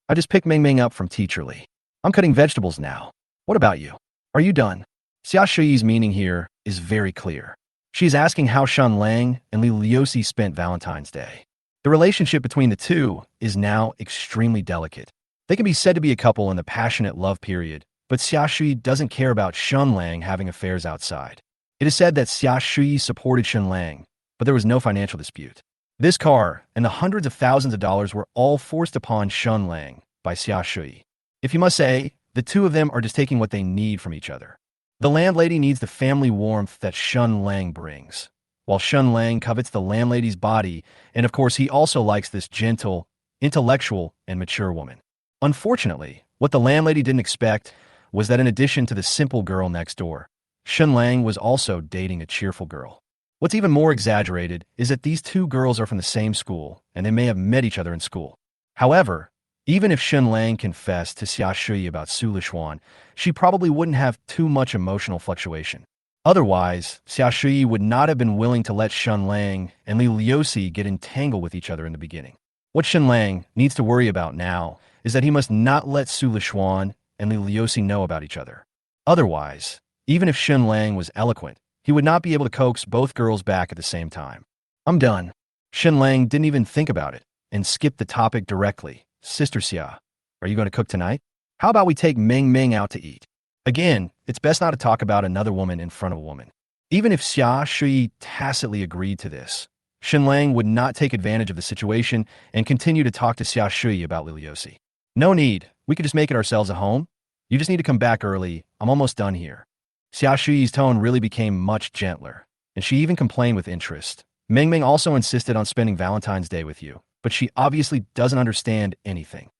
I just picked Ming Ming up from Teacher Li. I'm cutting vegetables now. What about you? Are you done?" Xia Shuyi's meaning here is very clear. She's asking how Shen Lang and Li Liuxi spent Valentine's Day. The relationship between the two is now extremely delicate. They can be said to be a couple in the passionate love period, but Xia Shui doesn't care about Shen Lang having affairs outside. It is said that Xia Shui supported Shen Lang, but there was no financial dispute. This car and the hundreds of thousands of dollars were all forced upon Shen Lang by Xia Shui. If you must say, the two of them are just taking what they need from each other. The landlady needs the family warmth that Shen Lang brings, while Shen Lang covets the landlady's body, and of course he also likes this gentle, intellectual, and mature woman. Unfortunately, what the landlady didn't expect was that in addition to the simple girl next door, Shen Lang was also dating a cheerful girl. What's even more exaggerated is that these two girls are from the same school, and they may have met each other in school. However, even if Shen Lang confessed to Xia Shui about Su Lishuan, she probably wouldn't have too much emotional fluctuation. Otherwise, Xia Shui would not have been willing to let Shen Lang and Li Liuxi get entangled with each other in the beginning. What Shen Lang needs to worry about now is that he must not let Su Lishuan and Li Liuxi know about each other. Otherwise, even if Shen Lang was eloquent, he would not be able to coax both girls back at the same time. "I'm done." Shen Lang didn't even think about it and skipped the topic directly. "Sister Xia, are you going to cook tonight? How about we take Ming Ming out to eat?" Again, it's best not to talk about another woman in front of a woman. Even if Xia Shui tacitly agreed to this, Shen Lang would not take advantage of the situation and continue to talk to Xia Shui about Li Liuxi. "No need. We could just make it ourselves at home. You just need to come back early. I'm almost done here." Xia Shui's tone really became much gentler, and she even complained with interest. "Ming Ming also insisted on spending Valentine's Day with you. but she obviously doesn't understand anything.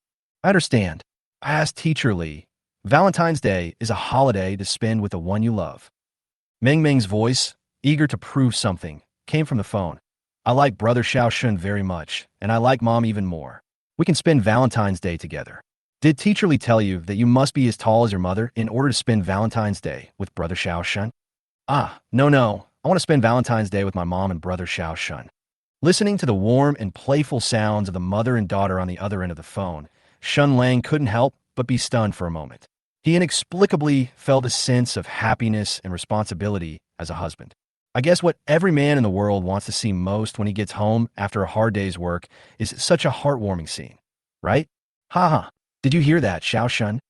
I understand. I asked Teacher Lee. Valentine's Day is a holiday to spend with the one you love. Meng Meng's voice, eager to prove something, came from the phone. I like Brother Xiao Shun very much, and I like Mom even more. We can spend Valentine's Day together. Did Teacher Lee tell you that you must be as tall as your mother in order to spend Valentine's Day with Brother Xiao Shun? Ah, no. I want to spend Valentine's Day with my mom and Brother Xiao Shun. Listening to the warm and playful sounds of the mother and daughter on the other end of the phone, Shen Lang couldn't help but be stunned for a moment. He inexplicably felt a sense of happiness and responsibility as a husband. I guess what every man in the world wants to see most when he gets home after a hard day's work is such a heartwarming scene, right? Haha, did you hear that, Xiao Shun?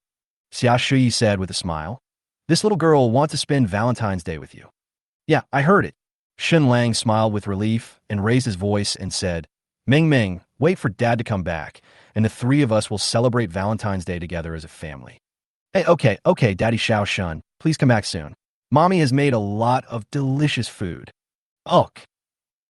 Xia Shui said with a smile. This little girl wants to spend Valentine's Day with you. Yeah, I heard it. Shen Lang smiled with relief and raised his voice and said, Meng, wait for Dad to come back, and the three of us will celebrate Valentine's Day together as a family. Hey, okay, Daddy Xiao Shun, please come back soon. Mommy has made a lot of delicious food. Ugh.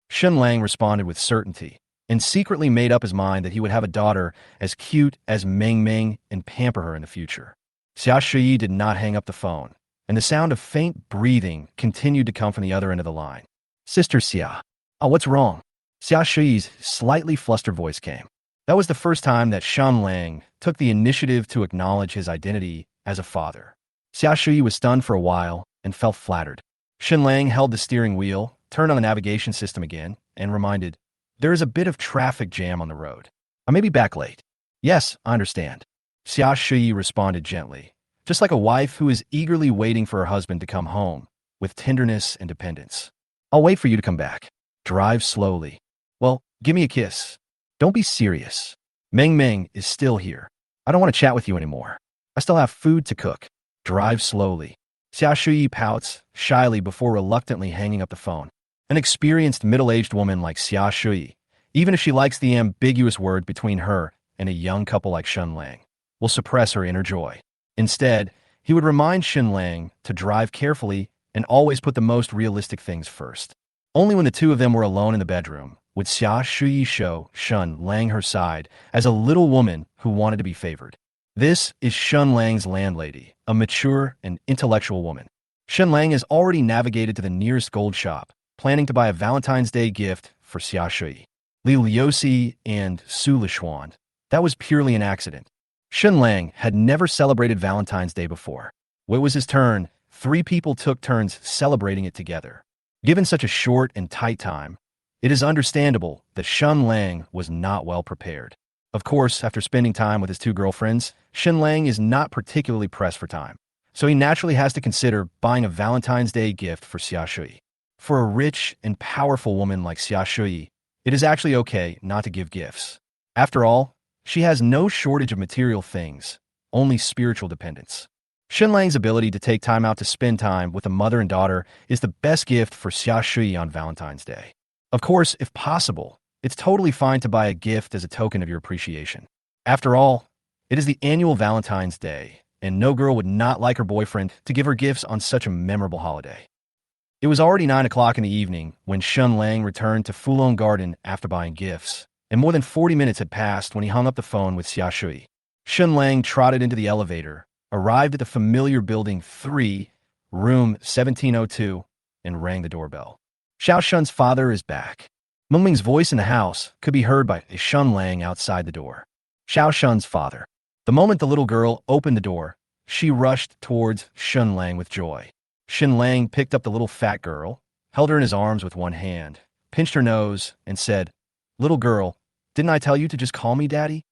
Shen Lang responded with certainty, and secretly made up his mind that he would have a daughter as cute as Meng and pamper her in the future. Xia Shui did not hang up the phone, and the sound of faint breathing continued to come from the other end of the line. Sister Xia. Oh, what's wrong? Xia Shui's slightly flustered voice came. That was the first time that Shen Lang took the initiative to acknowledge his identity as a father. Xia Shui was stunned for a while and felt flattered. Shen Lang held the steering wheel, turned on the navigation system again, and reminded, there is a bit of traffic jam on the road. I may be back late. Yes, I understand. Xia Shui responded gently, just like a wife who is eagerly waiting for her husband to come home, with tenderness and dependence. I'll wait for you to come back. Drive slowly. Well, give me a kiss. Don't be serious. Meng is still here. I don't want to chat with you anymore. I still have food to cook. Drive slowly. Xia Shui pouts shyly before reluctantly hanging up the phone. An experienced middle-aged woman like Xia Shui, even if she likes the ambiguous word between her and a young couple like Shen Lang, will suppress her inner joy. Instead, he would remind Shen Lang to drive carefully and always put the most realistic things first. Only when the two of them were alone in the bedroom would Xia Shui show Shen Lang her side as a little woman who wanted to be favored. This is Shen Lang's landlady, a mature and intellectual woman. Shen Lang has already navigated to the nearest gold shop, planning to buy a Valentine's Day gift for Xia Shui, Li Liuxi, and Su Lishuan. That was purely an accident. Shen Lang had never celebrated Valentine's Day before. When it was his turn, 3 people took turns celebrating it together. Given such a short and tight time, it is understandable that Shen Lang was not well prepared. Of course, after spending time with his 2 girlfriends, Shen Lang is not particularly pressed for time, so he naturally has to consider buying a Valentine's Day gift for Xia Shui. For a rich and powerful woman like Xia Shui, it is actually okay not to give gifts. After all, she has no shortage of material things, only spiritual dependence. Shen Lang's ability to take time out to spend time with a mother and daughter is the best gift for Xia Shui on Valentine's Day. Of course, if possible, it's totally fine to buy a gift as a token of your appreciation. After all, it is the annual Valentine's Day, and no girl would not like her boyfriend to give her gifts on such a memorable holiday. It was already 9 o'clock in the evening when Shen Lang returned to Fulong Garden after buying gifts, and more than 40 minutes had passed when he hung up the phone with Xia Shui. Shen Lang trotted into the elevator, arrived at the familiar building 3, room 1702, and rang the doorbell. Xiao Shun's father is back. Meng Meng's voice in the house could be heard by Shen Lang outside the door. Xiao Shun's father. The moment the little girl opened the door, she rushed towards Shen Lang with joy. Shen Lang picked up the little fat girl, held her in his arms with one hand, pinched her nose, and said, "Little girl, didn't I tell you to just call me Daddy?"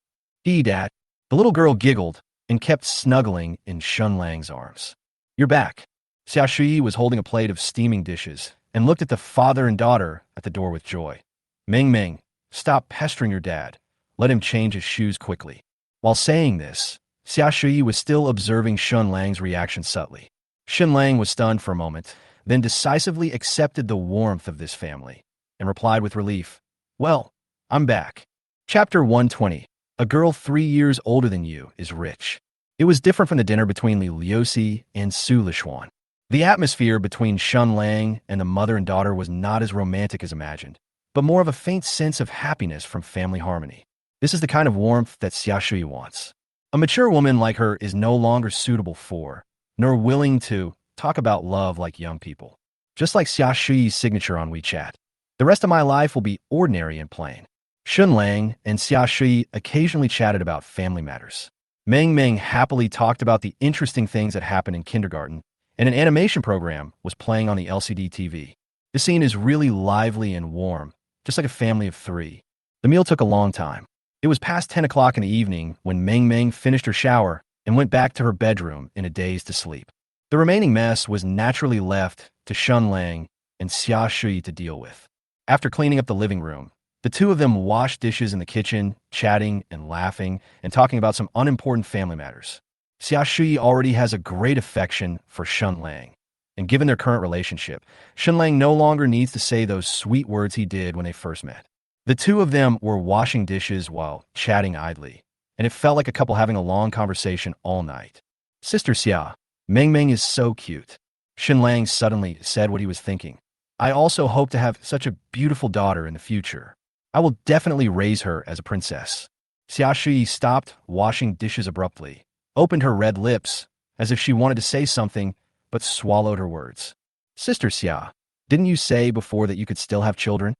Dad." The little girl giggled and kept snuggling in Shen Lang's arms. "You're back." Xia Shui was holding a plate of steaming dishes and looked at the father and daughter at the door with joy. Meng, stop pestering your dad. Let him change his shoes quickly." While saying this, Xia Shui was still observing Shen Lang's reaction subtly. Shen Lang was stunned for a moment, then decisively accepted the warmth of this family, and replied with relief, "Well, I'm back." Chapter 120. A girl 3 years older than you is rich. It was different from the dinner between Li Liuxi and Su Lishuan. The atmosphere between Shen Lang and the mother and daughter was not as romantic as imagined, but more of a faint sense of happiness from family harmony. This is the kind of warmth that Xia Shui wants. A mature woman like her is no longer suitable for, nor willing to, talk about love like young people. Just like Xia Shui's signature on WeChat. The rest of my life will be ordinary and plain. Shen Lang and Xia Shui occasionally chatted about family matters. Meng Meng happily talked about the interesting things that happened in kindergarten, and an animation program was playing on the LCD TV. The scene is really lively and warm, just like a family of three. The meal took a long time. It was past 10 o'clock in the evening when Meng Meng finished her shower and went back to her bedroom in a daze to sleep. The remaining mess was naturally left to Shen Lang and Xia Shui to deal with. After cleaning up the living room, the two of them washed dishes in the kitchen, chatting and laughing and talking about some unimportant family matters. Xia Shui already has a great affection for Shen Lang, and given their current relationship, Shen Lang no longer needs to say those sweet words he did when they first met. The two of them were washing dishes while chatting idly, and it felt like a couple having a long conversation all night. Sister Xia, Meng Meng is so cute. Shen Lang suddenly said what he was thinking. I also hope to have such a beautiful daughter in the future. I will definitely raise her as a princess. Xia Shui stopped washing dishes abruptly, opened her red lips, as if she wanted to say something, but swallowed her words. Sister Xia, didn't you say before that you could still have children?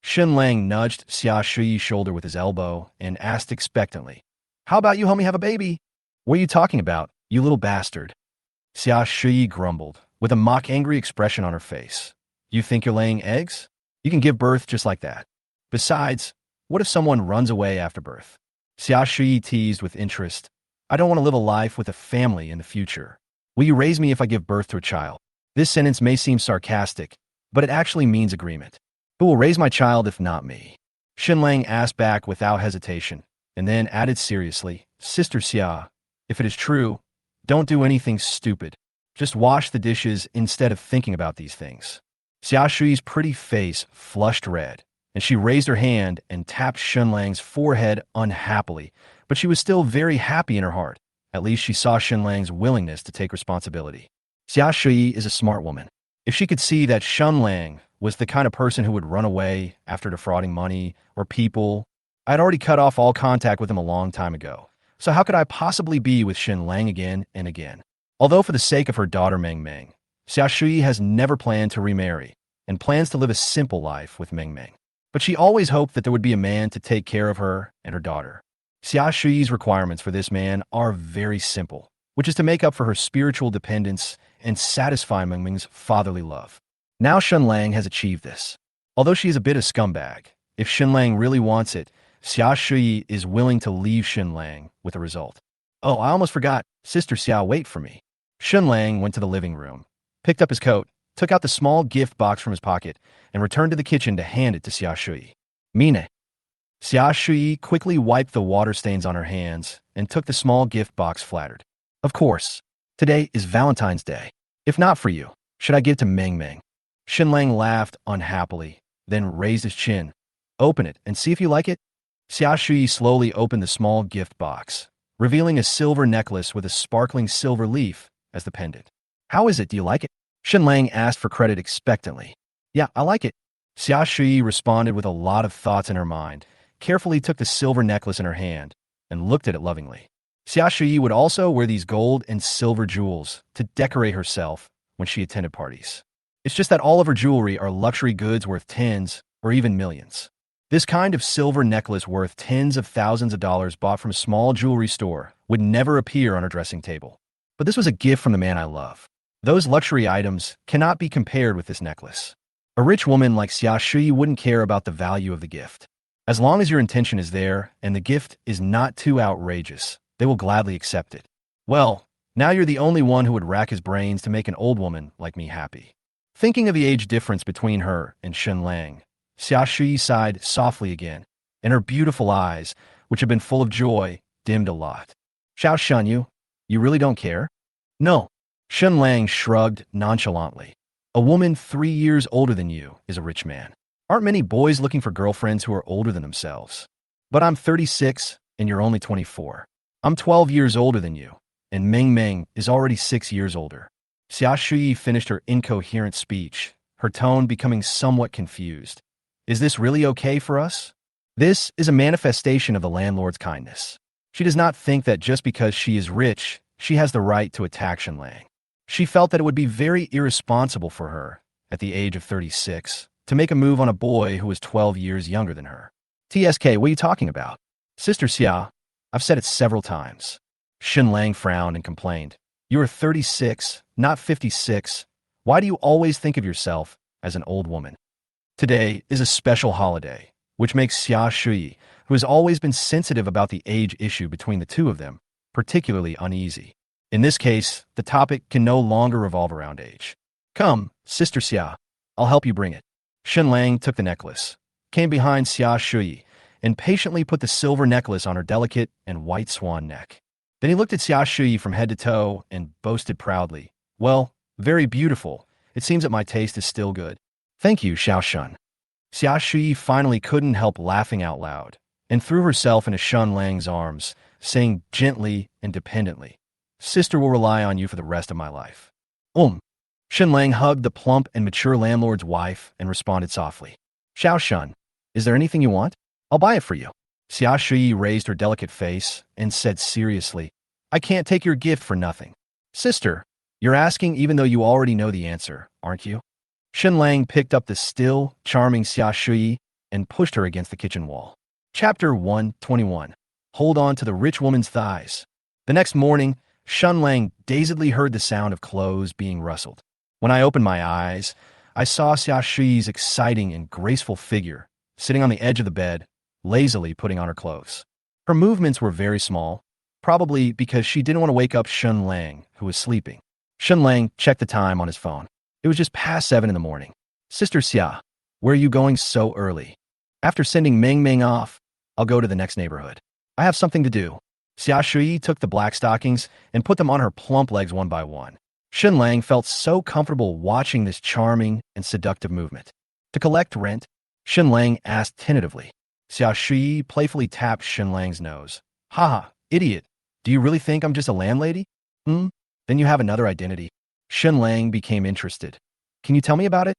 Shen Lang nudged Xia Shui's shoulder with his elbow and asked expectantly, How about you help me have a baby? What are you talking about, you little bastard? Xia Shui grumbled, with a mock-angry expression on her face. You think you're laying eggs? You can give birth just like that. Besides, what if someone runs away after birth? Xia Shui teased with interest. I don't want to live a life with a family in the future. Will you raise me if I give birth to a child? This sentence may seem sarcastic, but it actually means agreement. Who will raise my child if not me? Shen Lang asked back without hesitation, and then added seriously, Sister Xia, if it is true, don't do anything stupid. Just wash the dishes instead of thinking about these things. Xia Shui's pretty face flushed red, and she raised her hand and tapped Shen Lang's forehead unhappily, but she was still very happy in her heart. At least she saw Shen Lang's willingness to take responsibility. Xia Shui is a smart woman. If she could see that Shen Lang was the kind of person who would run away after defrauding money or people, I'd already cut off all contact with him a long time ago. So how could I possibly be with Shen Lang again and again? Although for the sake of her daughter Meng Meng, Xia Shui has never planned to remarry and plans to live a simple life with Meng Meng. But she always hoped that there would be a man to take care of her and her daughter. Xia Shui's requirements for this man are very simple, which is to make up for her spiritual dependence and satisfy Meng Meng's fatherly love. Now Shen Lang has achieved this. Although she is a bit of scumbag, if Shen Lang really wants it, Xia Shui is willing to leave Shen Lang with a result. Oh, I almost forgot. Sister Xia, wait for me. Shen Lang went to the living room, picked up his coat, took out the small gift box from his pocket, and returned to the kitchen to hand it to Xia Shui. Mine. Xia Shui quickly wiped the water stains on her hands and took the small gift box flattered. Of course. Today is Valentine's Day. If not for you, should I give it to Meng Meng? Shen Lang laughed unhappily, then raised his chin. Open it and see if you like it. Xia Shui slowly opened the small gift box, revealing a silver necklace with a sparkling silver leaf as the pendant. How is it? Do you like it? Shen Lang asked for credit expectantly. Yeah, I like it. Xia Shui responded with a lot of thoughts in her mind, carefully took the silver necklace in her hand, and looked at it lovingly. Xia Shui would also wear these gold and silver jewels to decorate herself when she attended parties. It's just that all of her jewelry are luxury goods worth tens or even millions. This kind of silver necklace worth tens of thousands of dollars bought from a small jewelry store would never appear on her dressing table. But this was a gift from the man I love. Those luxury items cannot be compared with this necklace. A rich woman like Xia Shui wouldn't care about the value of the gift. As long as your intention is there and the gift is not too outrageous, they will gladly accept it. Well, now you're the only one who would rack his brains to make an old woman like me happy. Thinking of the age difference between her and Shen Lang, Xia Shui sighed softly again, and her beautiful eyes, which had been full of joy, dimmed a lot. Xiao Shenyu, you really don't care? No. Shen Lang shrugged nonchalantly. A woman 3 years older than you is a rich man. Aren't many boys looking for girlfriends who are older than themselves? But I'm 36, and you're only 24. I'm 12 years older than you, and Meng Meng is already 6 years older. Xia Shui finished her incoherent speech, her tone becoming somewhat confused, Is this really okay for us? This is a manifestation of the landlord's kindness. She does not think that just because she is rich, she has the right to attack Shen Lang. She felt that it would be very irresponsible for her, at the age of 36, to make a move on a boy who was 12 years younger than her. TSK, what are you talking about? Sister Xia, I've said it several times. Shen Lang frowned and complained. You are 36, not 56. Why do you always think of yourself as an old woman? Today is a special holiday, which makes Xia Shui, who has always been sensitive about the age issue between the two of them, particularly uneasy. In this case, the topic can no longer revolve around age. Come, Sister Xia, I'll help you bring it. Shen Lang took the necklace, came behind Xia Shui, and patiently put the silver necklace on her delicate and white swan neck. Then he looked at Xia Shui from head to toe and boasted proudly, Well, very beautiful. It seems that my taste is still good. Thank you, Xiao Shun. Xia Shui finally couldn't help laughing out loud and threw herself into Shen Lang's arms, saying gently and dependently, Sister will rely on you for the rest of my life. Shen Lang hugged the plump and mature landlord's wife and responded softly, Xiao Shun, is there anything you want? I'll buy it for you. Xia Shui raised her delicate face and said seriously, I can't take your gift for nothing. Sister, you're asking even though you already know the answer, aren't you? Shen Lang picked up the still, charming Xia Shui and pushed her against the kitchen wall. Chapter 121. Hold on to the rich woman's thighs. The next morning, Shen Lang dazedly heard the sound of clothes being rustled. When I opened my eyes, I saw Xia Shui's exciting and graceful figure sitting on the edge of the bed, lazily putting on her clothes. Her movements were very small, probably because she didn't want to wake up Shen Lang, who was sleeping. Shen Lang checked the time on his phone. It was just past 7 in the morning. Sister Xia, where are you going so early? After sending Meng Meng off, I'll go to the next neighborhood. I have something to do. Xia Shui took the black stockings and put them on her plump legs one by one. Shen Lang felt so comfortable watching this charming and seductive movement. To collect rent, Shen Lang asked tentatively. Xia Shui playfully tapped Shen Lang's nose. Haha, idiot. Do you really think I'm just a landlady? Then you have another identity. Shen Lang became interested. Can you tell me about it?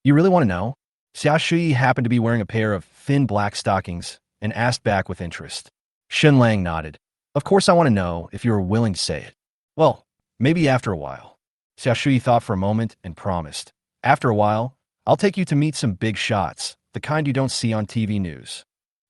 You really want to know? Xia Shui happened to be wearing a pair of thin black stockings and asked back with interest. Shen Lang nodded. Of course I want to know if you are willing to say it. Well, maybe after a while. Xia Shui thought for a moment and promised. After a while, I'll take you to meet some big shots, the kind you don't see on TV news.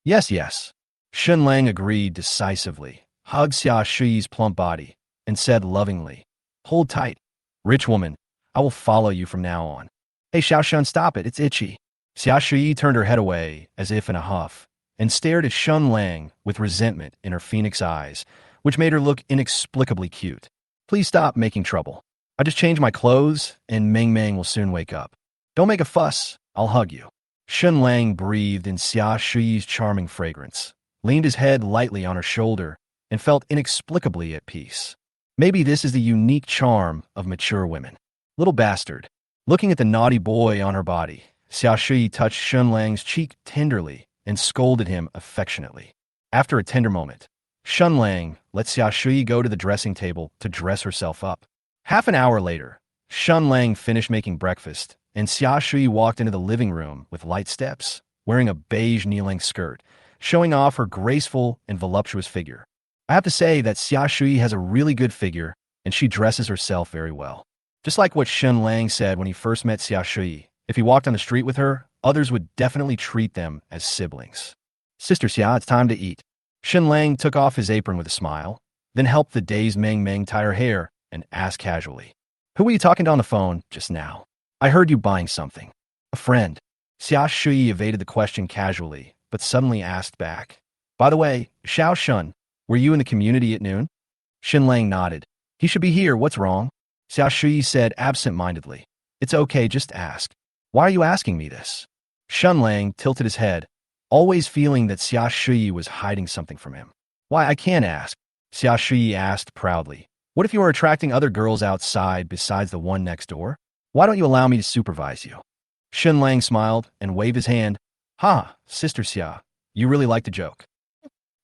Yes. Shen Lang agreed decisively, hugged Xia Shui's plump body, and said lovingly, Hold tight. Rich woman, I will follow you from now on. Hey Xiao Shun, stop it, it's itchy. Xia Shui turned her head away, as if in a huff, and stared at Shen Lang with resentment in her phoenix eyes, which made her look inexplicably cute. Please stop making trouble. I just changed my clothes, and Meng Meng will soon wake up. Don't make a fuss, I'll hug you. Shen Lang breathed in Xia Shui's charming fragrance, leaned his head lightly on her shoulder, and felt inexplicably at peace. Maybe this is the unique charm of mature women. Little bastard. Looking at the naughty boy on her body, Xia Shui touched Shen Lang's cheek tenderly and scolded him affectionately. After a tender moment, Shen Lang let Xia Shui go to the dressing table to dress herself up. Half an hour later, Shen Lang finished making breakfast, and Xia Shui walked into the living room with light steps, wearing a beige knee-length skirt, showing off her graceful and voluptuous figure. I have to say that Xia Shui has a really good figure, and she dresses herself very well. Just like what Shen Lang said when he first met Xia Shui, if he walked on the street with her, others would definitely treat them as siblings. Sister Xia, it's time to eat. Shen Lang took off his apron with a smile, then helped the dazed Meng Meng tie her hair and asked casually, Who were you talking to on the phone just now? I heard you buying something. A friend. Xia Shui evaded the question casually, but suddenly asked back. By the way, Xiao Shun, were you in the community at noon? Shen Lang nodded. He should be here, what's wrong? Xia Shui said absent-mindedly. It's okay, just ask. Why are you asking me this? Shen Lang tilted his head, always feeling that Xia Shui was hiding something from him. Why, I can't ask. Xia Shui asked proudly. What if you are attracting other girls outside besides the one next door? Why don't you allow me to supervise you? Shen Lang smiled and waved his hand. Ha, Sister Xia, you really like to joke.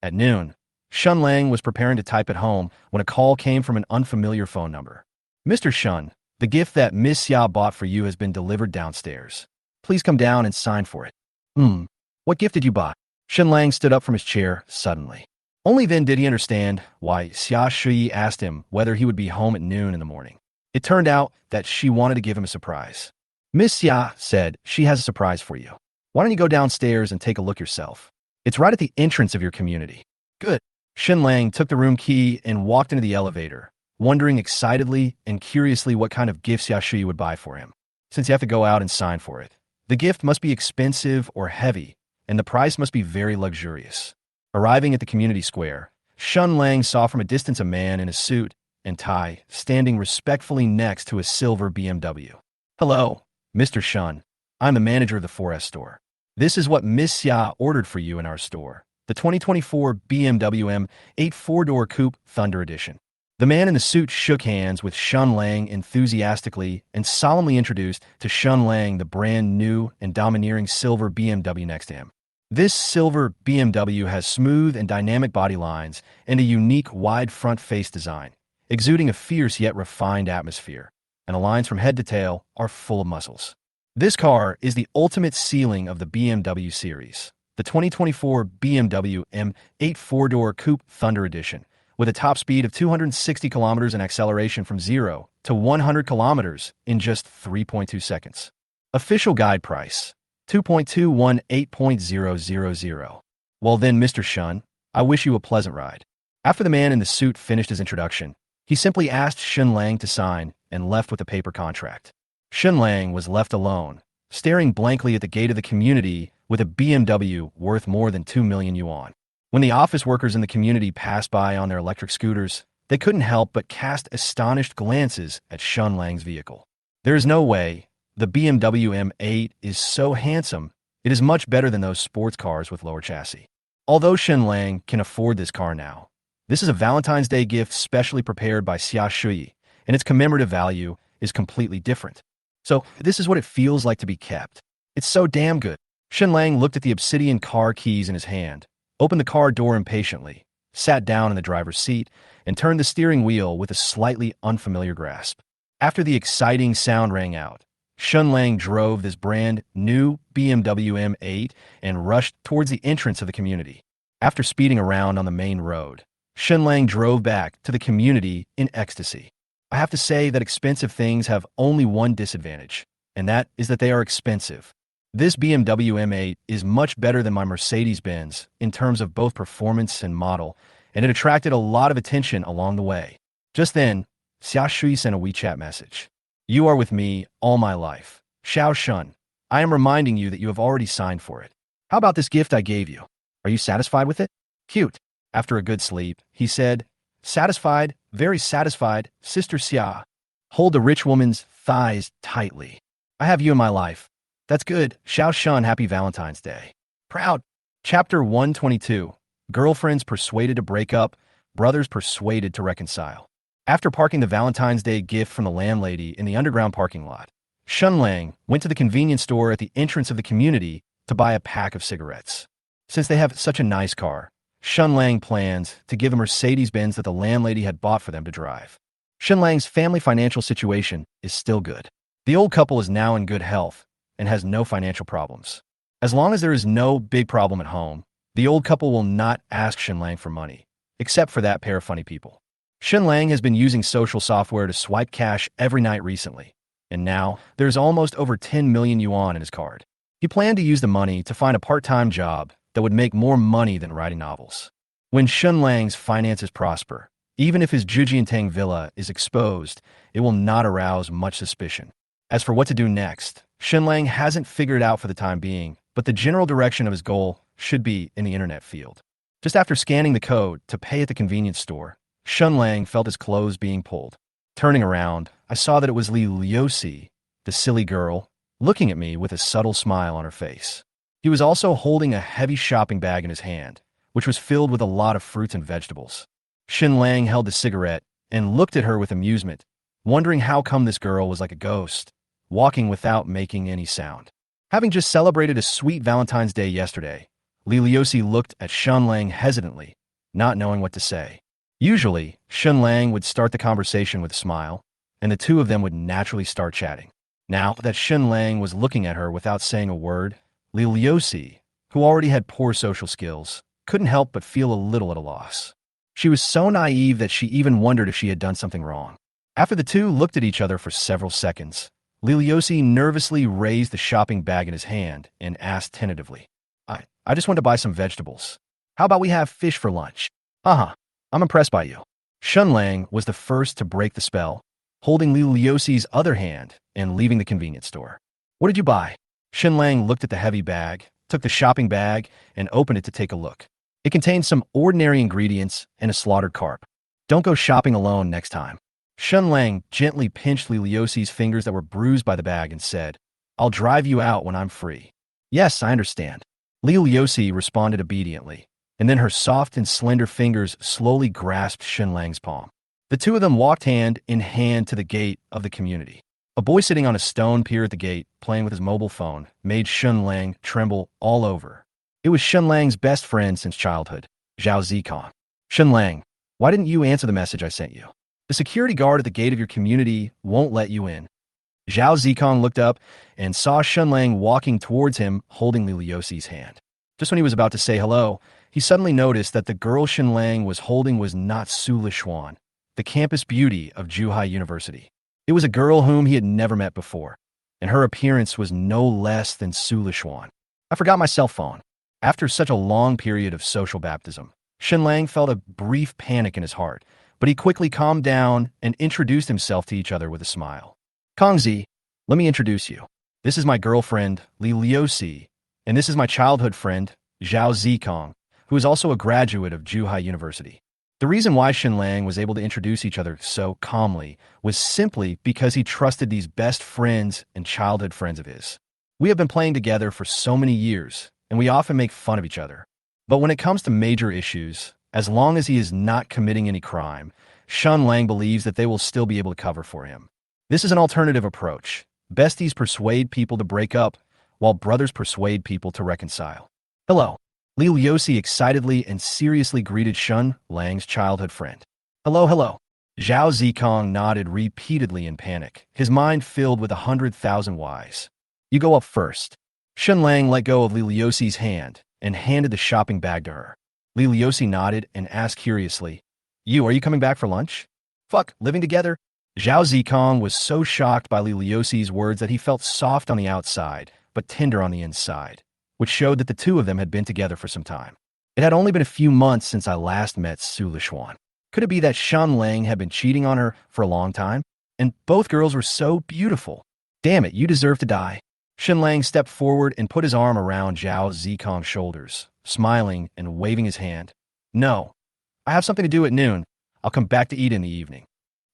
At noon, Shen Lang was preparing to type at home when a call came from an unfamiliar phone number. Mr. Shun, the gift that Miss Xia bought for you has been delivered downstairs. Please come down and sign for it. Hmm. What gift did you buy? Shen Lang stood up from his chair suddenly. Only then did he understand why Xia Shui asked him whether he would be home at noon in the morning. It turned out that she wanted to give him a surprise. Miss Xia said she has a surprise for you. Why don't you go downstairs and take a look yourself? It's right at the entrance of your community. Good. Shen Lang took the room key and walked into the elevator, wondering excitedly and curiously what kind of gift Xia Shui would buy for him. Since you have to go out and sign for it, the gift must be expensive or heavy, and the price must be very luxurious. Arriving at the community square, Shen Lang saw from a distance a man in a suit and tie standing respectfully next to a silver BMW. Hello, Mr. Shen. I'm the manager of the 4S store. This is what Miss Xia ordered for you in our store, the 2024 BMW M8 four-door coupe Thunder Edition. The man in the suit shook hands with Shen Lang enthusiastically and solemnly introduced to Shen Lang the brand new and domineering silver BMW next to him. This silver BMW has smooth and dynamic body lines and a unique wide front face design, exuding a fierce yet refined atmosphere, and the lines from head to tail are full of muscles. This car is the ultimate ceiling of the BMW series, the 2024 BMW M8 four-door coupe Thunder Edition, with a top speed of 260 kilometers and acceleration from 0 to 100 kilometers in just 3.2 seconds. Official guide price, 2.218.000. Well then, Mr. Shen, I wish you a pleasant ride. After the man in the suit finished his introduction, he simply asked Shen Lang to sign and left with a paper contract. Shen Lang was left alone, staring blankly at the gate of the community with a BMW worth more than 2 million yuan. When the office workers in the community passed by on their electric scooters, they couldn't help but cast astonished glances at Shen Lang's vehicle. There is no way. The BMW M8 is so handsome, it is much better than those sports cars with lower chassis. Although Shen Lang can afford this car now, this is a Valentine's Day gift specially prepared by Xia Shui, and its commemorative value is completely different. So this is what it feels like to be kept. It's so damn good. Shen Lang looked at the obsidian car keys in his hand, opened the car door impatiently, sat down in the driver's seat, and turned the steering wheel with a slightly unfamiliar grasp. After the exciting sound rang out, Shen Lang drove this brand new BMW M8 and rushed towards the entrance of the community. After speeding around on the main road, Shen Lang drove back to the community in ecstasy. I have to say that expensive things have only one disadvantage, and that is that they are expensive. This BMW M8 is much better than my Mercedes-Benz in terms of both performance and model, and it attracted a lot of attention along the way. Just then, Xia Shui sent a WeChat message. You are with me all my life. Xiao Shun, I am reminding you that you have already signed for it. How about this gift I gave you? Are you satisfied with it? Cute. After a good sleep, he said, Satisfied, very satisfied, Sister Xia. Hold the rich woman's thighs tightly. I have you in my life. That's good. Xiao Shun, happy Valentine's Day. Proud. Chapter 122. Girlfriends persuaded to break up, brothers persuaded to reconcile. After parking the Valentine's Day gift from the landlady in the underground parking lot, Shen Lang went to the convenience store at the entrance of the community to buy a pack of cigarettes. Since they have such a nice car, Shen Lang plans to give a Mercedes-Benz that the landlady had bought for them to drive. Shen Lang's family financial situation is still good. The old couple is now in good health and has no financial problems. As long as there is no big problem at home, the old couple will not ask Shen Lang for money, except for that pair of funny people. Shen Lang has been using social software to swipe cash every night recently, and now there's almost over 10 million yuan in his card. He planned to use the money to find a part-time job that would make more money than writing novels. When Shen Lang's finances prosper, even if his Jujiantang villa is exposed, it will not arouse much suspicion. As for what to do next, Shen Lang hasn't figured it out for the time being, but the general direction of his goal should be in the internet field. Just after scanning the code to pay at the convenience store, Shen Lang felt his clothes being pulled. Turning around, I saw that it was Li Liuxi, the silly girl, looking at me with a subtle smile on her face. He was also holding a heavy shopping bag in his hand, which was filled with a lot of fruits and vegetables. Shen Lang held the cigarette and looked at her with amusement, wondering how come this girl was like a ghost, walking without making any sound. Having just celebrated a sweet Valentine's Day yesterday, Li Liuxi looked at Shen Lang hesitantly, not knowing what to say. Usually, Shen Lang would start the conversation with a smile, and the two of them would naturally start chatting. Now that Shen Lang was looking at her without saying a word, Liliosi, who already had poor social skills, couldn't help but feel a little at a loss. She was so naive that she even wondered if she had done something wrong. After the two looked at each other for several seconds, Liliosi nervously raised the shopping bag in his hand and asked tentatively, I just want to buy some vegetables. How about we have fish for lunch? Haha, I'm impressed by you. Shen Lang was the first to break the spell, holding Liliosi's other hand and leaving the convenience store. What did you buy? Shen Lang looked at the heavy bag, took the shopping bag, and opened it to take a look. It contained some ordinary ingredients and a slaughtered carp. Don't go shopping alone next time. Shen Lang gently pinched Liliosi's fingers that were bruised by the bag and said, I'll drive you out when I'm free. Yes, I understand. Liliosi responded obediently, and then her soft and slender fingers slowly grasped Shen Lang's palm. The two of them walked hand in hand to the gate of the community. A boy sitting on a stone pier at the gate, playing with his mobile phone, made Shen Lang tremble all over. It was Shen Lang's best friend since childhood, Zhao Zikong. Shen Lang, why didn't you answer the message I sent you? The security guard at the gate of your community won't let you in. Zhao Zikong looked up and saw Shen Lang walking towards him, holding Liliosi's hand. Just when he was about to say hello, he suddenly noticed that the girl Shen Lang was holding was not Su Lishuan, the campus beauty of Zhuhai University. It was a girl whom he had never met before, and her appearance was no less than Su Lishuan. I forgot my cell phone. After such a long period of social baptism, Shen Lang felt a brief panic in his heart, but he quickly calmed down and introduced himself to each other with a smile. Kongzi, let me introduce you. This is my girlfriend, Li Liosi, and this is my childhood friend, Zhao Zikong, who is also a graduate of Zhuhai University. The reason why Shen Lang was able to introduce each other so calmly was simply because he trusted these best friends and childhood friends of his. We have been playing together for so many years, and we often make fun of each other. But when it comes to major issues, as long as he is not committing any crime, Shen Lang believes that they will still be able to cover for him. This is an alternative approach. Besties persuade people to break up, while brothers persuade people to reconcile. Hello. Li Liosi excitedly and seriously greeted Shen Lang's childhood friend. Hello, hello. Zhao Zikong nodded repeatedly in panic, his mind filled with 100,000 whys. You go up first. Shen Lang let go of Li Liosi's hand and handed the shopping bag to her. Li Liosi nodded and asked curiously, are you coming back for lunch? Fuck, living together? Zhao Zikong was so shocked by Li Liosi's words that he felt soft on the outside, but tender on the inside, which showed that the two of them had been together for some time. It had only been a few months since I last met Su Lishuan. Could it be that Shen Lang had been cheating on her for a long time? And both girls were so beautiful. Damn it, you deserve to die. Shen Lang stepped forward and put his arm around Zhao Zikong's shoulders, smiling and waving his hand. No, I have something to do at noon. I'll come back to eat in the evening.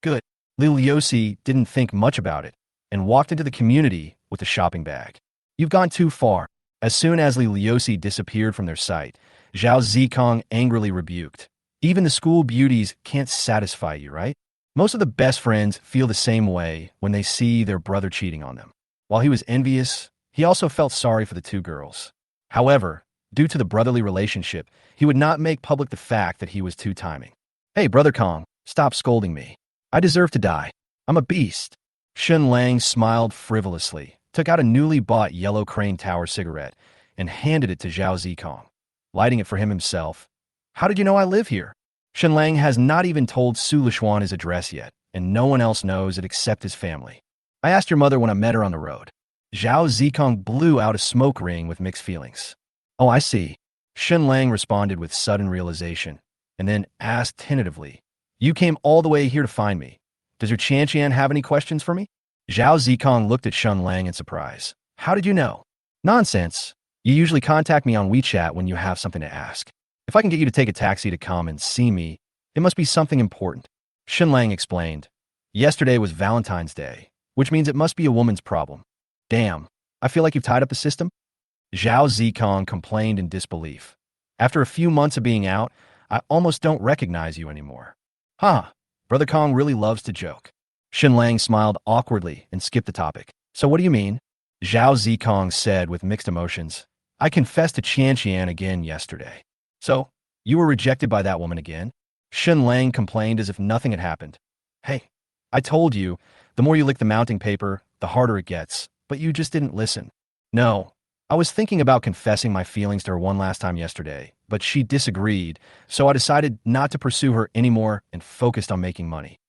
Good. Li Liosi didn't think much about it and walked into the community with the shopping bag. You've gone too far. As soon as Li Liosi disappeared from their sight, Zhao Zikong angrily rebuked. Even the school beauties can't satisfy you, right? Most of the best friends feel the same way when they see their brother cheating on them. While he was envious, he also felt sorry for the two girls. However, due to the brotherly relationship, he would not make public the fact that he was two-timing. Hey, Brother Kong, stop scolding me. I deserve to die. I'm a beast. Shen Lang smiled frivolously, took out a newly bought yellow crane tower cigarette, and handed it to Zhao Zikong, lighting it for him himself. How did you know I live here? Shen Lang has not even told Su Lishuan his address yet, and no one else knows it except his family. I asked your mother when I met her on the road. Zhao Zikong blew out a smoke ring with mixed feelings. Oh, I see. Shen Lang responded with sudden realization, and then asked tentatively, You came all the way here to find me. Does your Qian have any questions for me? Zhao Zikong looked at Shen Lang in surprise. How did you know? Nonsense. You usually contact me on WeChat when you have something to ask. If I can get you to take a taxi to come and see me, it must be something important. Shen Lang explained. Yesterday was Valentine's Day, which means it must be a woman's problem. Damn, I feel like you've tied up the system. Zhao Zikong complained in disbelief. After a few months of being out, I almost don't recognize you anymore. Huh, Brother Kong really loves to joke. Shen Lang smiled awkwardly and skipped the topic. So what do you mean? Zhao Zikong said with mixed emotions. I confessed to Qian again yesterday. So, you were rejected by that woman again? Shen Lang complained as if nothing had happened. Hey, I told you, the more you lick the mounting paper, the harder it gets, but you just didn't listen. No, I was thinking about confessing my feelings to her one last time yesterday, but she disagreed, so I decided not to pursue her anymore and focused on making money.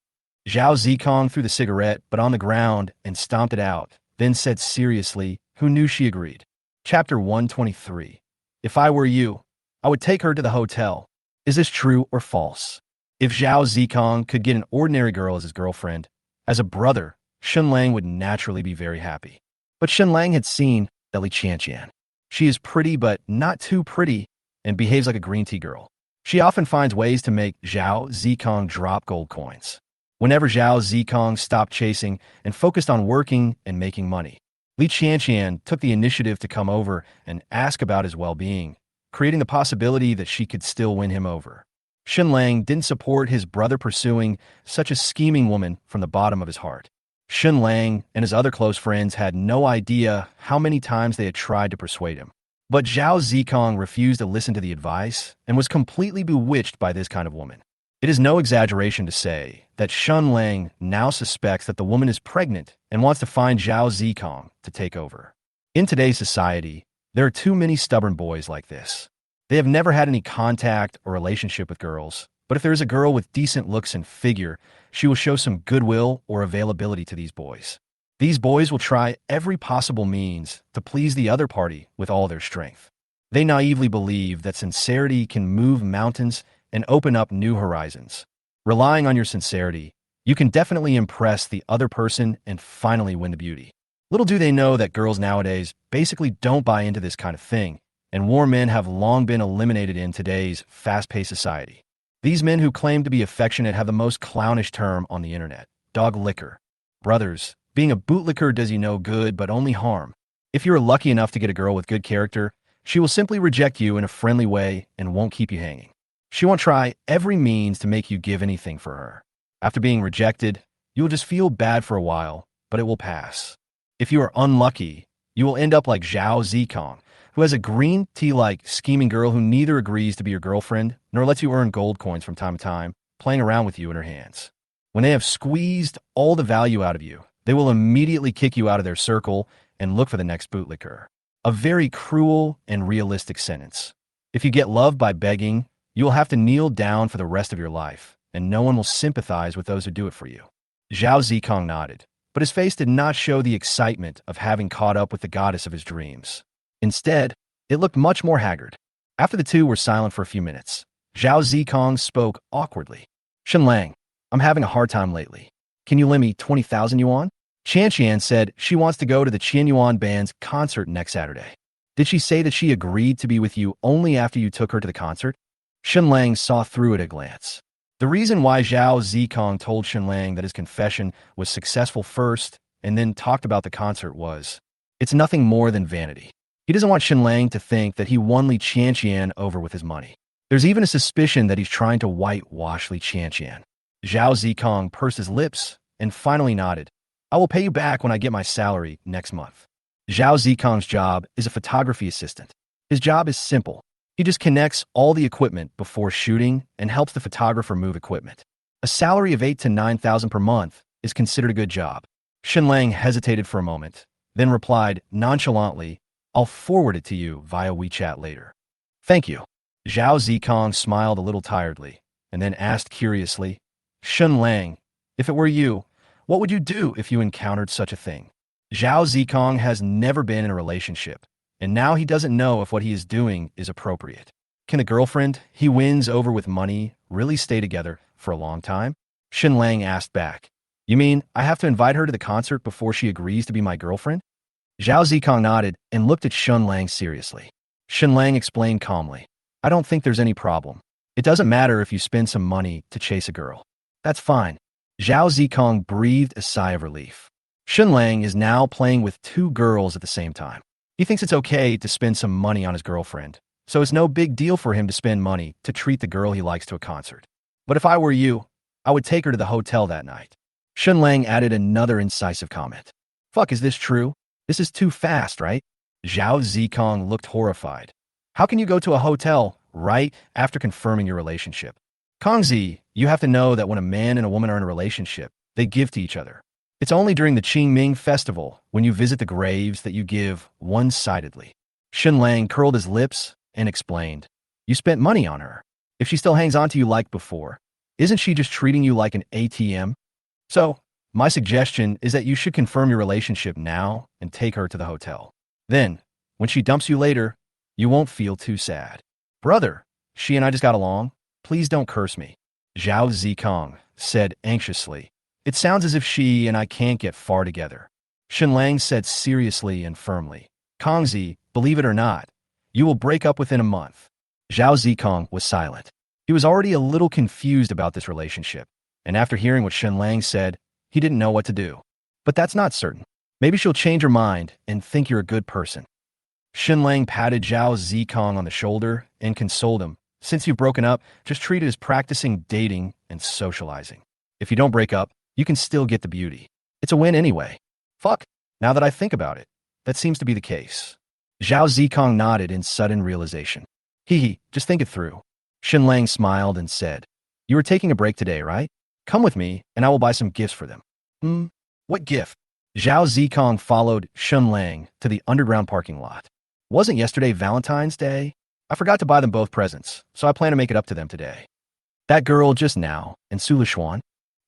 Zhao Zikong threw the cigarette, but on the ground, and stomped it out, then said seriously, who knew she agreed. Chapter 123. If I were you, I would take her to the hotel. Is this true or false? If Zhao Zikong could get an ordinary girl as his girlfriend, as a brother, Shen Lang would naturally be very happy. But Shen Lang had seen Li Qianqian. She is pretty but not too pretty and behaves like a green tea girl. She often finds ways to make Zhao Zikong drop gold coins. Whenever Zhao Zikong stopped chasing and focused on working and making money, Li Qianqian took the initiative to come over and ask about his well-being, creating the possibility that she could still win him over. Shen Lang didn't support his brother pursuing such a scheming woman from the bottom of his heart. Shen Lang and his other close friends had no idea how many times they had tried to persuade him. But Zhao Zikong refused to listen to the advice and was completely bewitched by this kind of woman. It is no exaggeration to say that Shen Lang now suspects that the woman is pregnant and wants to find Zhao Zikong to take over. In today's society, there are too many stubborn boys like this. They have never had any contact or relationship with girls, but if there is a girl with decent looks and figure, she will show some goodwill or availability to these boys. These boys will try every possible means to please the other party with all their strength. They naively believe that sincerity can move mountains and open up new horizons. Relying on your sincerity, you can definitely impress the other person and finally win the beauty. Little do they know that girls nowadays basically don't buy into this kind of thing, and warm men have long been eliminated in today's fast-paced society. These men who claim to be affectionate have the most clownish term on the internet: dog liquor. Brothers, being a bootlicker does you no good but only harm. If you're lucky enough to get a girl with good character, she will simply reject you in a friendly way and won't keep you hanging. She won't try every means to make you give anything for her. After being rejected, you will just feel bad for a while, but it will pass. If you are unlucky, you will end up like Zhao Zikong, who has a green tea-like scheming girl who neither agrees to be your girlfriend nor lets you earn gold coins from time to time, playing around with you in her hands. When they have squeezed all the value out of you, they will immediately kick you out of their circle and look for the next bootlicker. A very cruel and realistic sentence. If you get loved by begging, you will have to kneel down for the rest of your life, and no one will sympathize with those who do it for you. Zhao Zikong nodded, but his face did not show the excitement of having caught up with the goddess of his dreams. Instead, it looked much more haggard. After the two were silent for a few minutes, Zhao Zikong spoke awkwardly. Shen Lang, I'm having a hard time lately. Can you lend me 20,000 yuan? Qianqian said she wants to go to the Qianyuan band's concert next Saturday. Did she say that she agreed to be with you only after you took her to the concert? Shen Lang saw through it at a glance. The reason why Zhao Zikong told Shen Lang that his confession was successful first and then talked about the concert was, it's nothing more than vanity. He doesn't want Shen Lang to think that he won Li Qianqian over with his money. There's even a suspicion that he's trying to whitewash Li Qianqian. Zhao Zikong pursed his lips and finally nodded. I will pay you back when I get my salary next month. Zhao Zikong's job is a photography assistant. His job is simple. He just connects all the equipment before shooting and helps the photographer move equipment. A salary of 8,000 to 9,000 per month is considered a good job. Shen Lang hesitated for a moment, then replied nonchalantly, I'll forward it to you via WeChat later. Thank you. Zhao Zikong smiled a little tiredly, and then asked curiously, Shen Lang, if it were you, what would you do if you encountered such a thing? Zhao Zikong has never been in a relationship, and now he doesn't know if what he is doing is appropriate. Can a girlfriend he wins over with money really stay together for a long time? Shen Lang asked back. You mean I have to invite her to the concert before she agrees to be my girlfriend? Zhao Zikong nodded and looked at Shen Lang seriously. Shen Lang explained calmly. I don't think there's any problem. It doesn't matter if you spend some money to chase a girl. That's fine. Zhao Zikong breathed a sigh of relief. Shen Lang is now playing with two girls at the same time. He thinks it's okay to spend some money on his girlfriend, so it's no big deal for him to spend money to treat the girl he likes to a concert. But if I were you, I would take her to the hotel that night. Shen Lang added another incisive comment. Fuck, is this true? This is too fast, right? Zhao Zikong looked horrified. How can you go to a hotel right after confirming your relationship? Kongzi, you have to know that when a man and a woman are in a relationship, they give to each other. It's only during the Qingming festival, when you visit the graves, that you give one-sidedly. Shen Lang curled his lips and explained. You spent money on her. If she still hangs on to you like before, isn't she just treating you like an ATM? So, my suggestion is that you should confirm your relationship now and take her to the hotel. Then, when she dumps you later, you won't feel too sad. Brother, she and I just got along. Please don't curse me. Zhao Zikong said anxiously. It sounds as if she and I can't get far together. Shen Lang said seriously and firmly. Kongzi, believe it or not, you will break up within a month. Zhao Zikong was silent. He was already a little confused about this relationship, and after hearing what Shen Lang said, he didn't know what to do. But that's not certain. Maybe she'll change her mind and think you're a good person. Shen Lang patted Zhao Zikong on the shoulder and consoled him. Since you've broken up, just treat it as practicing dating and socializing. If you don't break up, you can still get the beauty. It's a win anyway. Fuck. Now that I think about it, that seems to be the case. Zhao Zikong nodded in sudden realization. Just think it through. Shen Lang smiled and said, You were taking a break today, right? Come with me, and I will buy some gifts for them. What gift? Zhao Zikong followed Shen Lang to the underground parking lot. Wasn't yesterday Valentine's Day? I forgot to buy them both presents, so I plan to make it up to them today. That girl just now, and Su Lishuan?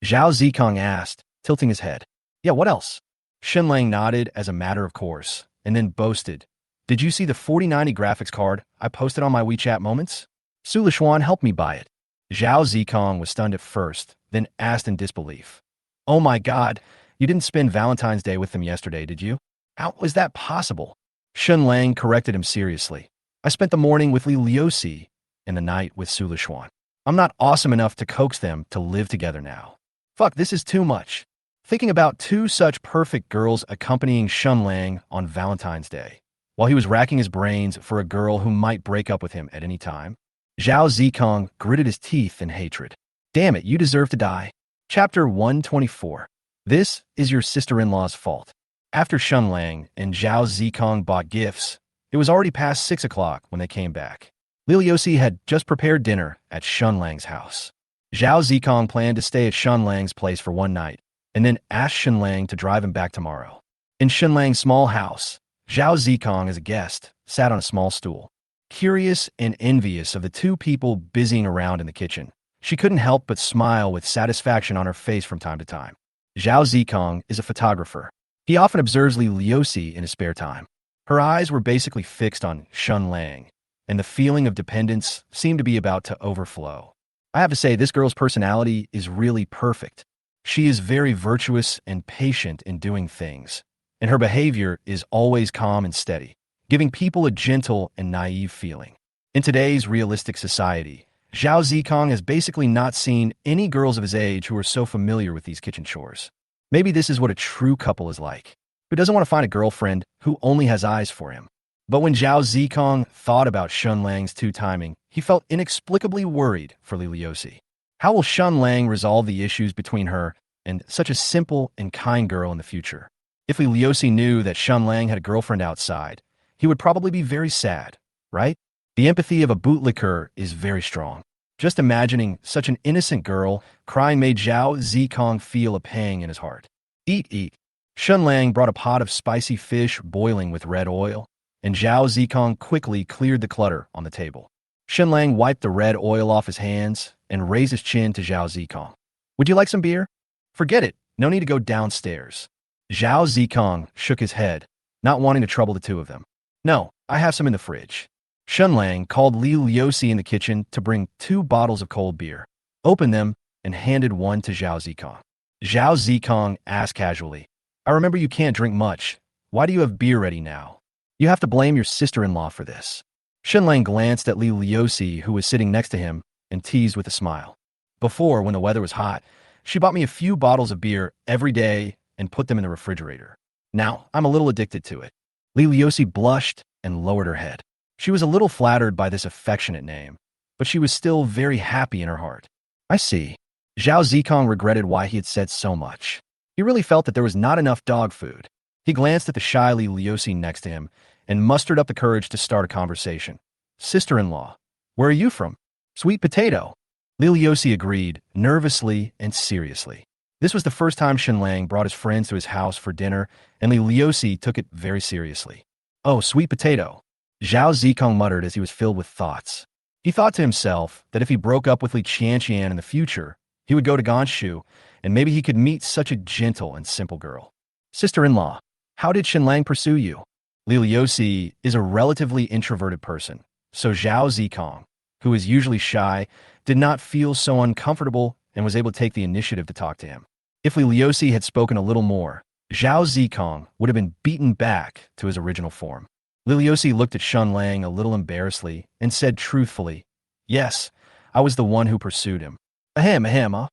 Zhao Zikong asked, tilting his head. Yeah, what else? Shen Lang nodded as a matter of course, and then boasted. Did you see the 4090 graphics card I posted on my WeChat Moments? Su Lishuan helped me buy it. Zhao Zikong was stunned at first, then asked in disbelief. Oh my god, you didn't spend Valentine's Day with them yesterday, did you? How was that possible? Shen Lang corrected him seriously. I spent the morning with Li Liuxi and the night with Su Lishuan. I'm not awesome enough to coax them to live together now. Fuck, this is too much. Thinking about two such perfect girls accompanying Shen Lang on Valentine's Day, while he was racking his brains for a girl who might break up with him at any time, Zhao Zikong gritted his teeth in hatred. Damn it, you deserve to die. Chapter 124. This is your sister-in-law's fault. After Shen Lang and Zhao Zikong bought gifts, it was already past 6 o'clock when they came back. Li Liuxi had just prepared dinner at Shen Lang's house. Zhao Zikong planned to stay at Shen Lang's place for one night, and then asked Shen Lang to drive him back tomorrow. In Shen Lang's small house, Zhao Zikong, as a guest, sat on a small stool. Curious and envious of the two people busying around in the kitchen, she couldn't help but smile with satisfaction on her face from time to time. Zhao Zikong is a photographer. He often observes Li Liuxi in his spare time. Her eyes were basically fixed on Shen Lang, and the feeling of dependence seemed to be about to overflow. I have to say, this girl's personality is really perfect. She is very virtuous and patient in doing things, and her behavior is always calm and steady, giving people a gentle and naive feeling. In today's realistic society, Zhao Zikong has basically not seen any girls of his age who are so familiar with these kitchen chores. Maybe this is what a true couple is like, who doesn't want to find a girlfriend who only has eyes for him. But when Zhao Zikong thought about Shen Lang's two-timing, he felt inexplicably worried for Li Liuxi. How will Shen Lang resolve the issues between her and such a simple and kind girl in the future? If Li Liuxi knew that Shen Lang had a girlfriend outside, he would probably be very sad, right? The empathy of a bootlicker is very strong. Just imagining such an innocent girl crying made Zhao Zikong feel a pang in his heart. Eat. Shen Lang brought a pot of spicy fish boiling with red oil, and Zhao Zikong quickly cleared the clutter on the table. Shen Lang wiped the red oil off his hands and raised his chin to Zhao Zikong. Would you like some beer? Forget it. No need to go downstairs. Zhao Zikong shook his head, not wanting to trouble the two of them. No, I have some in the fridge. Shen Lang called Li Liuxi in the kitchen to bring 2 bottles of cold beer, opened them, and handed one to Zhao Zikong. Zhao Zikong asked casually, I remember you can't drink much. Why do you have beer ready now? You have to blame your sister-in-law for this. Shen Lang glanced at Li Liuxi, who was sitting next to him, and teased with a smile. Before, when the weather was hot, she bought me a few bottles of beer every day and put them in the refrigerator. Now, I'm a little addicted to it. Li Liuxi blushed and lowered her head. She was a little flattered by this affectionate name, but she was still very happy in her heart. I see. Zhao Zikong regretted why he had said so much. He really felt that there was not enough dog food. He glanced at the shy Li Liuxi next to him and mustered up the courage to start a conversation. Sister-in-law, where are you from? Sweet potato. Li Liuxi agreed, nervously and seriously. This was the first time Shen Lang brought his friends to his house for dinner, and Li Liuxi took it very seriously. Oh, sweet potato. Zhao Zikong muttered as he was filled with thoughts. He thought to himself that if he broke up with Li Qianqian in the future, he would go to Gonshu, and maybe he could meet such a gentle and simple girl. Sister-in-law, how did Shen Lang pursue you? Li Liuxi is a relatively introverted person, so Zhao Zikong, who is usually shy, did not feel so uncomfortable and was able to take the initiative to talk to him. If Li Liuxi had spoken a little more, Zhao Zikong would have been beaten back to his original form. Li Liuxi looked at Shen Lang a little embarrassedly and said truthfully, "Yes, I was the one who pursued him." Ahem, ahem,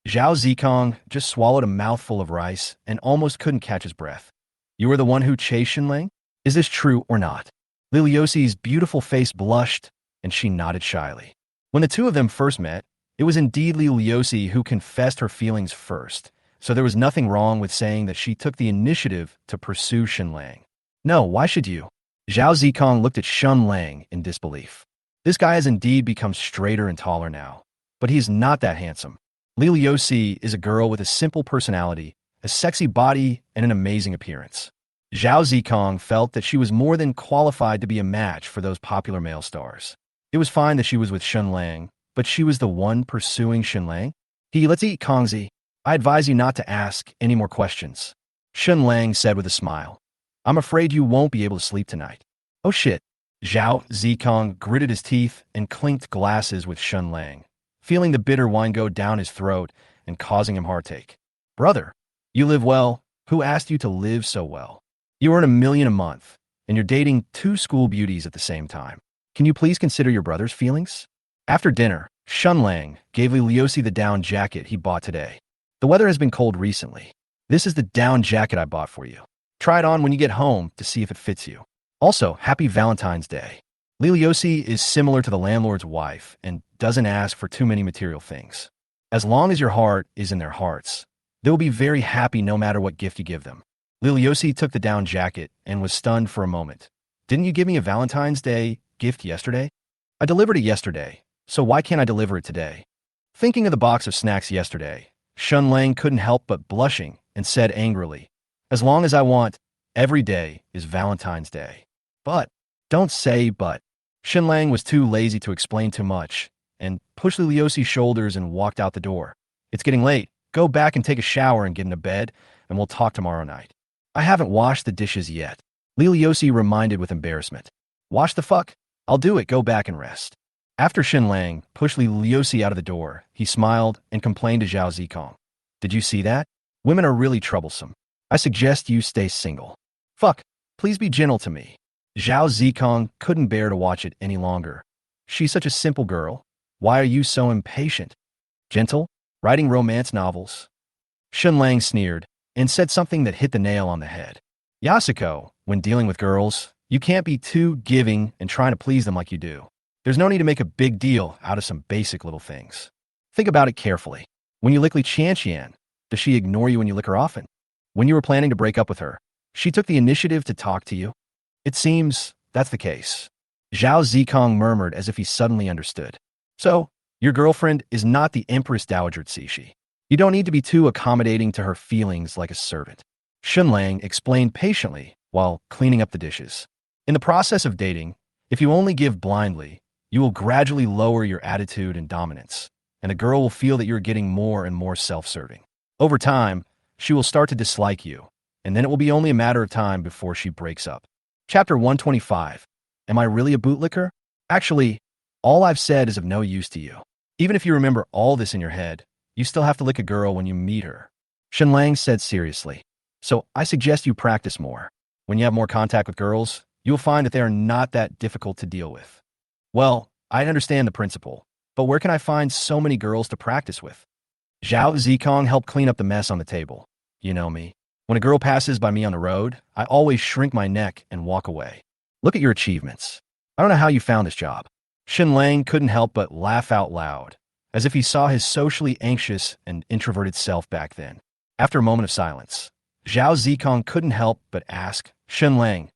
Zhao Zikong just swallowed a mouthful of rice and almost couldn't catch his breath. "You were the one who chased Shen Lang? Is this true or not?" Li Liuxi's beautiful face blushed, and she nodded shyly. When the two of them first met, it was indeed Li Liuxi who confessed her feelings first, so there was nothing wrong with saying that she took the initiative to pursue Shen Lang. "No, why should you?" Zhao Zikong looked at Shen Lang in disbelief. This guy has indeed become straighter and taller now, but he's not that handsome. Li Liuxi is a girl with a simple personality, a sexy body, and an amazing appearance. Zhao Zikong felt that she was more than qualified to be a match for those popular male stars. It was fine that she was with Shen Lang, but she was the one pursuing Shen Lang? Let's eat, Kongzi. I advise you not to ask any more questions. Shen Lang said with a smile. I'm afraid you won't be able to sleep tonight. Oh shit. Zhao Zikong gritted his teeth and clinked glasses with Shen Lang, feeling the bitter wine go down his throat and causing him heartache. Brother, you live well. Who asked you to live so well? You earn $1 million a month, and you're dating 2 school beauties at the same time. Can you please consider your brother's feelings? After dinner, Shen Lang gave Li Liuxi the down jacket he bought today. The weather has been cold recently. This is the down jacket I bought for you. Try it on when you get home to see if it fits you. Also, happy Valentine's Day. Li Liuxi is similar to the landlord's wife and doesn't ask for too many material things. As long as your heart is in their hearts, they will be very happy no matter what gift you give them. Li Liuxi took the down jacket and was stunned for a moment. Didn't you give me a Valentine's Day gift yesterday? I delivered it yesterday, so why can't I deliver it today? Thinking of the box of snacks yesterday, Shen Lang couldn't help but blushing and said angrily, as long as I want, every day is Valentine's Day. But, don't say but. Shen Lang was too lazy to explain too much and pushed Li Liuxi's shoulders and walked out the door. It's getting late. Go back and take a shower and get into bed, and we'll talk tomorrow night. I haven't washed the dishes yet. Li Liuxi reminded with embarrassment. Wash the fuck? I'll do it. Go back and rest. After Shen Lang pushed Li Liuxi out of the door, he smiled and complained to Zhao Zikong. Did you see that? Women are really troublesome. I suggest you stay single. Fuck. Please be gentle to me. Zhao Zikong couldn't bear to watch it any longer. She's such a simple girl. Why are you so impatient? Gentle? Writing romance novels? Shen Lang sneered and said something that hit the nail on the head. Yasuko, when dealing with girls, you can't be too giving and trying to please them like you do. There's no need to make a big deal out of some basic little things. Think about it carefully. When you lick Li Qianqian, does she ignore you when you lick her often? When you were planning to break up with her, she took the initiative to talk to you? It seems that's the case. Zhao Zikong murmured as if he suddenly understood. So, your girlfriend is not the Empress Dowager Cixi. You don't need to be too accommodating to her feelings like a servant. Shen Lang explained patiently while cleaning up the dishes. In the process of dating, if you only give blindly, you will gradually lower your attitude and dominance, and the girl will feel that you're getting more and more self-serving. Over time, she will start to dislike you, and then it will be only a matter of time before she breaks up. Chapter 125. Am I really a bootlicker? Actually, all I've said is of no use to you. Even if you remember all this in your head, you still have to lick a girl when you meet her. Shen Lang said seriously. So I suggest you practice more. When you have more contact with girls, you'll find that they are not that difficult to deal with. Well, I understand the principle, but where can I find so many girls to practice with? Zhao Zikong helped clean up the mess on the table. You know me. When a girl passes by me on the road, I always shrink my neck and walk away. Look at your achievements. I don't know how you found this job. Shen Lang couldn't help but laugh out loud, as if he saw his socially anxious and introverted self back then. After a moment of silence, Zhao Zikong couldn't help but ask, Shen Lang,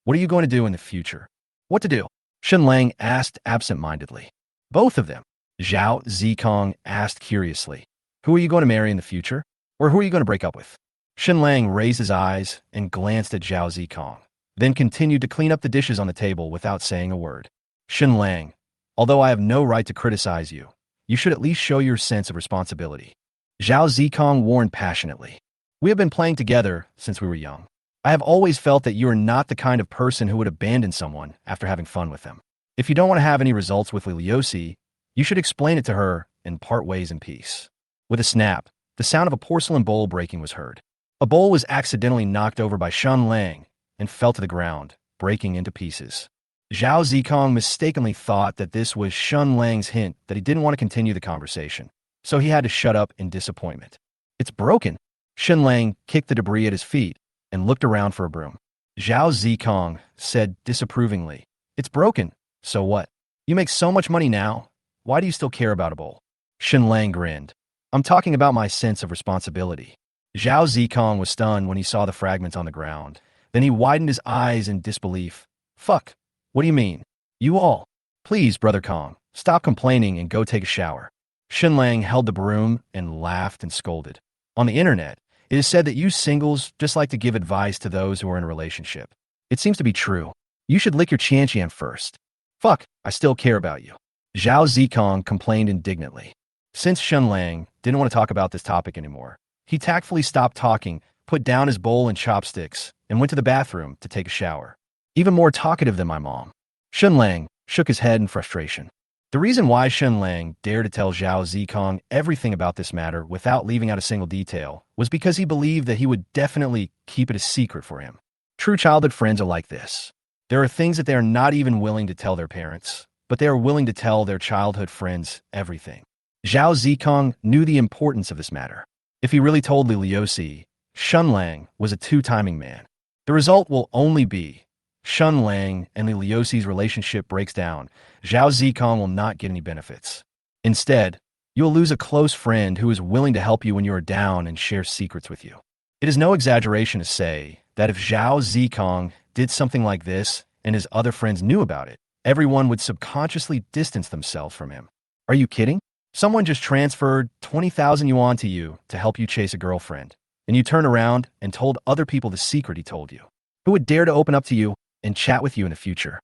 what are you going to do in the future? What to do? Shen Lang asked absent-mindedly. Both of them. Zhao Zikong asked curiously. Who are you going to marry in the future? Or who are you going to break up with? Shen Lang raised his eyes and glanced at Zhao Zikong, then continued to clean up the dishes on the table without saying a word. Shen Lang, although I have no right to criticize you, you should at least show your sense of responsibility. Zhao Zikong warned passionately. We have been playing together since we were young. I have always felt that you are not the kind of person who would abandon someone after having fun with them. If you don't want to have any results with Liliosi, you should explain it to her and part ways in peace. With a snap, the sound of a porcelain bowl breaking was heard. A bowl was accidentally knocked over by Shen Lang and fell to the ground, breaking into pieces. Zhao Zikong mistakenly thought that this was Shen Lang's hint that he didn't want to continue the conversation, so he had to shut up in disappointment. It's broken. Shen Lang kicked the debris at his feet and looked around for a broom. Zhao Zikong said disapprovingly, It's broken. So what? You make so much money now. Why do you still care about a bowl? Shen Lang grinned. I'm talking about my sense of responsibility. Zhao Zikong was stunned when he saw the fragments on the ground. Then he widened his eyes in disbelief. Fuck. What do you mean? You all. Please, Brother Kong, stop complaining and go take a shower. Shen Lang held the broom and laughed and scolded. On the internet, it is said that you singles just like to give advice to those who are in a relationship. It seems to be true. You should lick your Qian first. Fuck, I still care about you. Zhao Zikong complained indignantly. Since Shen Lang didn't want to talk about this topic anymore, he tactfully stopped talking, put down his bowl and chopsticks, and went to the bathroom to take a shower. Even more talkative than my mom. Shen Lang shook his head in frustration. The reason why Shen Lang dared to tell Zhao Zikong everything about this matter without leaving out a single detail was because he believed that he would definitely keep it a secret for him. True childhood friends are like this. There are things that they are not even willing to tell their parents, but they are willing to tell their childhood friends everything. Zhao Zikong knew the importance of this matter. If he really told Liliosi, Shen Lang was a two-timing man. The result will only be Shen Lang and Liliosi's relationship breaks down. Zhao Zikong will not get any benefits. Instead, you'll lose a close friend who is willing to help you when you are down and share secrets with you. It is no exaggeration to say that if Zhao Zikong did something like this and his other friends knew about it, everyone would subconsciously distance themselves from him. Are you kidding? Someone just transferred 20,000 yuan to you to help you chase a girlfriend, and you turn around and told other people the secret he told you. Who would dare to open up to you and chat with you in the future?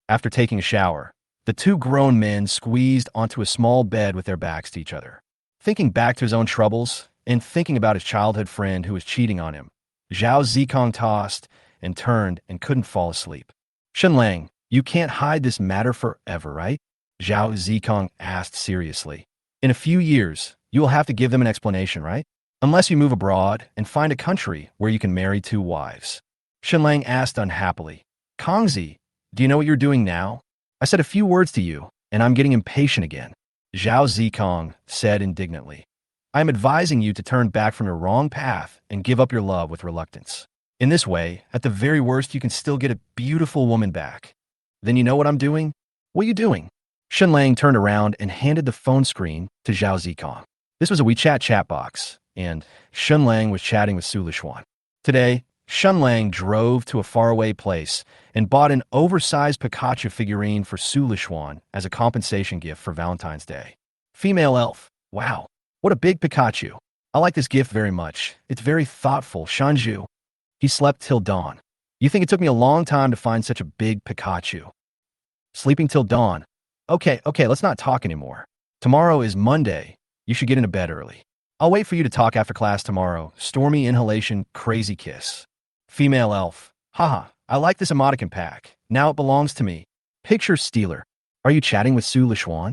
After taking a shower, the two grown men squeezed onto a small bed with their backs to each other. Thinking back to his own troubles and thinking about his childhood friend who was cheating on him, Zhao Zikong tossed and turned and couldn't fall asleep. Shen Lang, you can't hide this matter forever, right? Zhao Zikong asked seriously. In a few years, you will have to give them an explanation, right? Unless you move abroad and find a country where you can marry two wives. Shen Lang asked unhappily. Kongzi, do you know what you're doing now? I said a few words to you, and I'm getting impatient again. Zhao Zikong said indignantly. I am advising you to turn back from your wrong path and give up your love with reluctance. In this way, at the very worst, you can still get a beautiful woman back. Then you know what I'm doing? What are you doing? Shen Lang turned around and handed the phone screen to Zhao Zikong. This was a WeChat chat box, and Shen Lang was chatting with Su Lishuan. Today, Shen Lang drove to a faraway place and bought an oversized Pikachu figurine for Su Lishuan as a compensation gift for Valentine's Day. Female elf. Wow, what a big Pikachu. I like this gift very much. It's very thoughtful, Shanju. He slept till dawn. You think it took me a long time to find such a big Pikachu? Sleeping till dawn. Okay, let's not talk anymore. Tomorrow is Monday. You should get into bed early. I'll wait for you to talk after class tomorrow. Stormy inhalation, crazy kiss. Female elf. Haha, I like this emoticon pack. Now it belongs to me. Picture stealer. Are you chatting with Su Lishuan?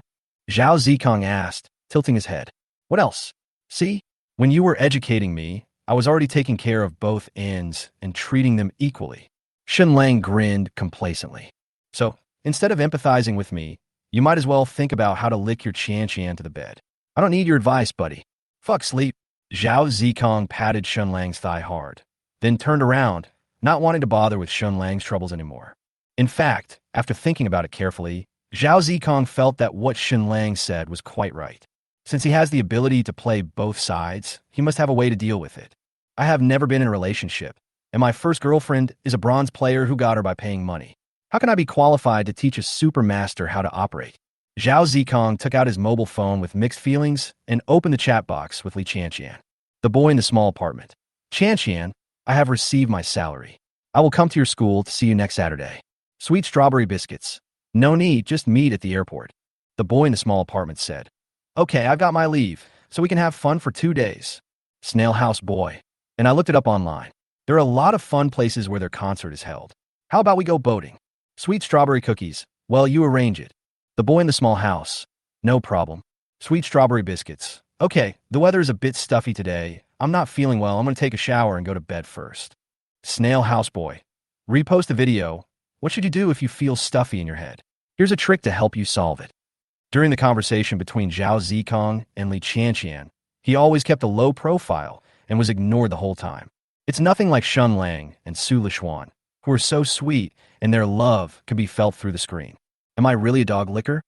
Zhao Zikong asked, tilting his head. What else? See? When you were educating me, I was already taking care of both ends and treating them equally. Shen Lang grinned complacently. So, instead of empathizing with me, you might as well think about how to lick your Qian to the bed. I don't need your advice, buddy. Fuck sleep. Zhao Zikong patted Shen Lang's thigh hard, then turned around, not wanting to bother with Shen Lang's troubles anymore. In fact, after thinking about it carefully, Zhao Zikong felt that what Shen Lang said was quite right. Since he has the ability to play both sides, he must have a way to deal with it. I have never been in a relationship, and my first girlfriend is a bronze player who got her by paying money. How can I be qualified to teach a super master how to operate? Zhao Zikong took out his mobile phone with mixed feelings and opened the chat box with Li Qian, the boy in the small apartment. Qian, I have received my salary. I will come to your school to see you next Saturday. Sweet strawberry biscuits. No need, just meet at the airport. The boy in the small apartment said. Okay, I've got my leave, so we can have fun for 2 days. Snail House Boy. And I looked it up online. There are a lot of fun places where their concert is held. How about we go boating? Sweet strawberry cookies. Well, you arrange it. The boy in the small house. No problem. Sweet strawberry biscuits. Okay, the weather is a bit stuffy today. I'm not feeling well. I'm going to take a shower and go to bed first. Snail Houseboy. Repost the video. What should you do if you feel stuffy in your head? Here's a trick to help you solve it. During the conversation between Zhao Zikong and Li Qianqian, he always kept a low profile and was ignored the whole time. It's nothing like Shen Lang and Su Lishuan, who are so sweet and their love can be felt through the screen. Am I really a dog licker?